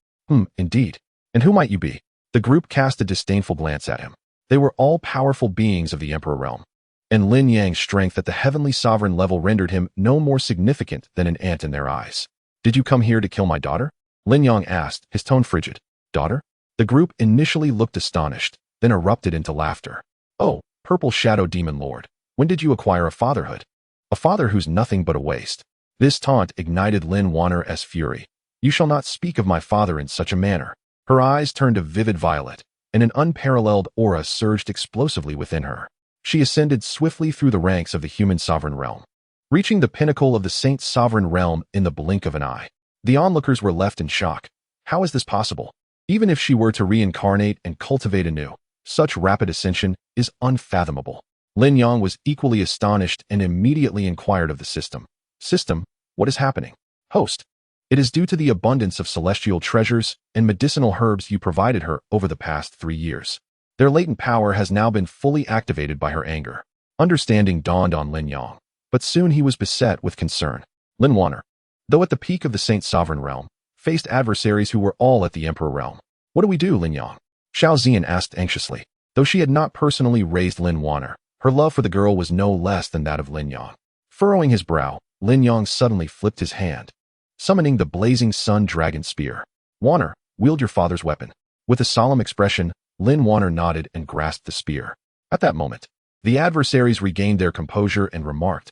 Indeed. And who might you be? The group cast a disdainful glance at him. They were all powerful beings of the Emperor realm, and Lin Yang's strength at the heavenly sovereign level rendered him no more significant than an ant in their eyes. Did you come here to kill my daughter? Lin Yang asked, his tone frigid. Daughter? The group initially looked astonished, then erupted into laughter. Oh, purple shadow demon lord, when did you acquire a fatherhood? A father who's nothing but a waste. This taunt ignited Lin Wan'er's fury. You shall not speak of my father in such a manner. Her eyes turned a vivid violet, and an unparalleled aura surged explosively within her. She ascended swiftly through the ranks of the human sovereign realm, reaching the pinnacle of the saint's sovereign realm in the blink of an eye. The onlookers were left in shock. How is this possible? Even if she were to reincarnate and cultivate anew, such rapid ascension is unfathomable. Lin Yang was equally astonished and immediately inquired of the system. System, what is happening? Host, it is due to the abundance of celestial treasures and medicinal herbs you provided her over the past 3 years. Their latent power has now been fully activated by her anger. Understanding dawned on Lin Yang, but soon he was beset with concern. Lin Wan'er, though at the peak of the Saint's sovereign realm, faced adversaries who were all at the Emperor realm. What do we do, Lin Yang? Xiao Xian asked anxiously. Though she had not personally raised Lin Wan'er, her love for the girl was no less than that of Lin Yang. Furrowing his brow, Lin Yang suddenly flipped his hand, summoning the blazing sun dragon spear. Wan'er, wield your father's weapon. With a solemn expression, Lin Wan'er nodded and grasped the spear. At that moment, the adversaries regained their composure and remarked,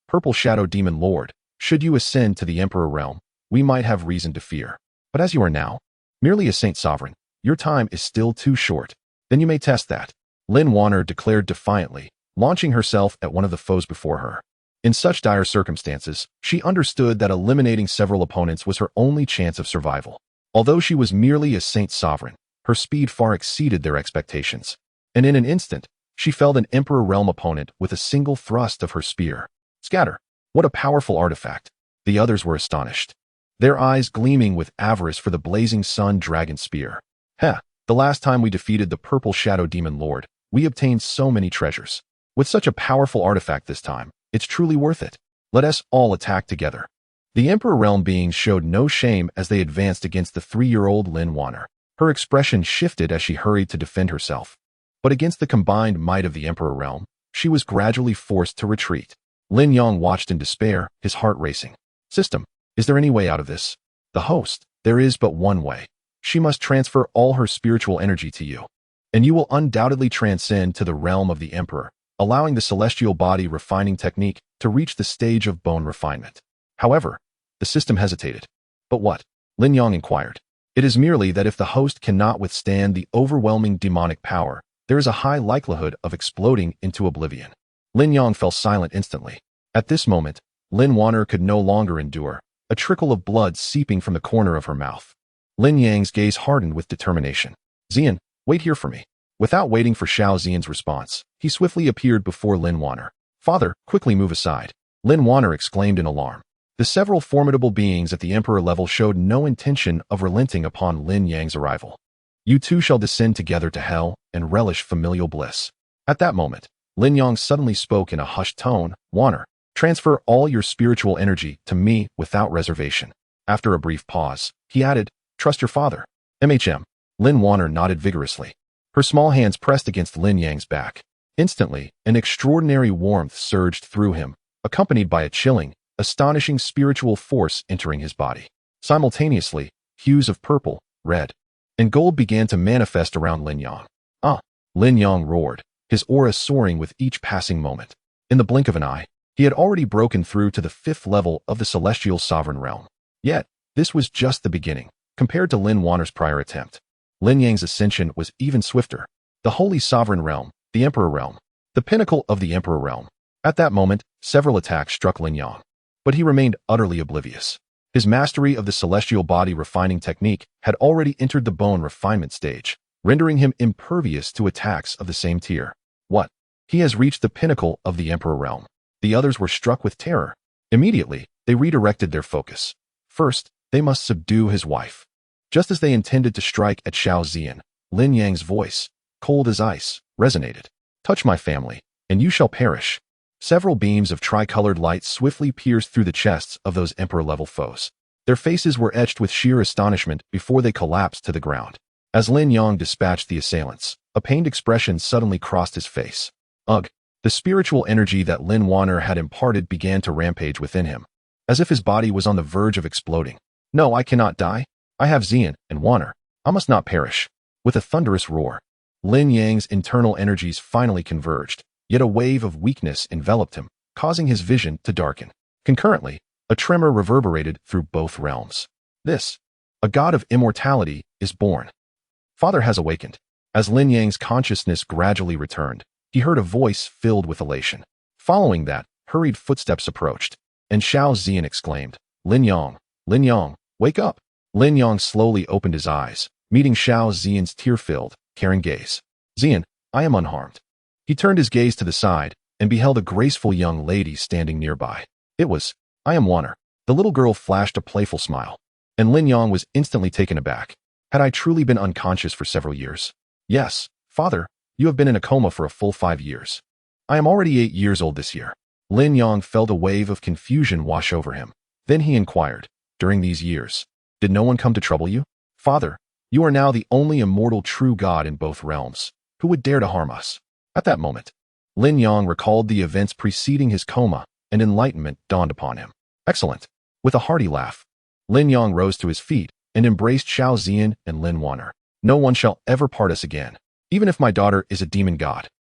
Purple Shadow Demon Lord, should you ascend to the Emperor realm, we might have reason to fear. But as you are now, merely a Saint Sovereign, your time is still too short. Then you may test that. Lin Wan'er declared defiantly, launching herself at one of the foes before her. In such dire circumstances, she understood that eliminating several opponents was her only chance of survival. Although she was merely a Saint Sovereign, her speed far exceeded their expectations. And in an instant, she felled an Emperor Realm opponent with a single thrust of her spear. Scatter! What a powerful artifact! The others were astonished, their eyes gleaming with avarice for the blazing sun dragon spear. The last time we defeated the Purple Shadow Demon Lord, we obtained so many treasures. With such a powerful artifact this time, it's truly worth it. Let us all attack together. The Emperor Realm beings showed no shame as they advanced against the 3-year-old Lin Wan'er. Her expression shifted as she hurried to defend herself. But against the combined might of the Emperor Realm, she was gradually forced to retreat. Lin Yang watched in despair, his heart racing. System, is there any way out of this? The host, there is but one way. she must transfer all her spiritual energy to you. And you will undoubtedly transcend to the realm of the Emperor, allowing the celestial body refining technique to reach the stage of bone refinement. However, the system hesitated. But what? Lin Yang inquired. It is merely that if the host cannot withstand the overwhelming demonic power, there is a high likelihood of exploding into oblivion. Lin Yang fell silent instantly. At this moment, Lin Wan'er could no longer endure, a trickle of blood seeping from the corner of her mouth. Lin Yang's gaze hardened with determination. Xian, wait here for me. Without waiting for Xiao Xian's response, he swiftly appeared before Lin Wan'er. Father, quickly move aside. Lin Wan'er exclaimed in alarm. The several formidable beings at the Emperor level showed no intention of relenting upon Lin Yang's arrival. You two shall descend together to hell and relish familial bliss. At that moment, Lin Yang suddenly spoke in a hushed tone. Wan'er, transfer all your spiritual energy to me without reservation. After a brief pause, he added, trust your father. Lin Wan'er nodded vigorously. Her small hands pressed against Lin Yang's back. Instantly, an extraordinary warmth surged through him, accompanied by a chilling, astonishing spiritual force entering his body. Simultaneously, hues of purple, red, and gold began to manifest around Lin Yang. Ah! Lin Yang roared, his aura soaring with each passing moment. In the blink of an eye, he had already broken through to the 5th level of the celestial sovereign realm. Yet, this was just the beginning, compared to Lin Wan'er's prior attempt. Lin Yang's ascension was even swifter. The holy sovereign realm, the Emperor realm, the pinnacle of the Emperor realm. At that moment, several attacks struck Lin Yang. But he remained utterly oblivious. His mastery of the celestial body refining technique had already entered the bone refinement stage, rendering him impervious to attacks of the same tier. What? He has reached the pinnacle of the Emperor realm. The others were struck with terror. Immediately, they redirected their focus. First, they must subdue his wife. Just as they intended to strike at Xiao Xian, Lin Yang's voice, cold as ice, resonated. Touch my family, and you shall perish. Several beams of tricolored light swiftly pierced through the chests of those Emperor-level foes. Their faces were etched with sheer astonishment before they collapsed to the ground. As Lin Yang dispatched the assailants, a pained expression suddenly crossed his face. Ugh! The spiritual energy that Lin Wan'er had imparted began to rampage within him, as if his body was on the verge of exploding. No, I cannot die. I have Xian and Wan'er. I must not perish. With a thunderous roar, Lin Yang's internal energies finally converged. Yet a wave of weakness enveloped him, causing his vision to darken. Concurrently, a tremor reverberated through both realms. This, a god of immortality, is born. Father has awakened. As Lin Yang's consciousness gradually returned, he heard a voice filled with elation. Following that, hurried footsteps approached, and Xiao Xian exclaimed, Lin Yang, wake up. Lin Yang slowly opened his eyes, meeting Xiao Xian's tear-filled, caring gaze. Xian, I am unharmed. He turned his gaze to the side and beheld a graceful young lady standing nearby. It was, I am Wan'er. The little girl flashed a playful smile, and Lin Yang was instantly taken aback. Had I truly been unconscious for several years? Yes, father, you have been in a coma for a full 5 years. I am already 8 years old this year. Lin Yang felt a wave of confusion wash over him. Then he inquired, during these years, did no one come to trouble you? Father, you are now the only immortal true god in both realms. Who would dare to harm us? At that moment, Lin Yang recalled the events preceding his coma, and enlightenment dawned upon him. Excellent. With a hearty laugh, Lin Yang rose to his feet and embraced Xiao Xian and Lin Wan'er. No one shall ever part us again, even if my daughter is a demon god.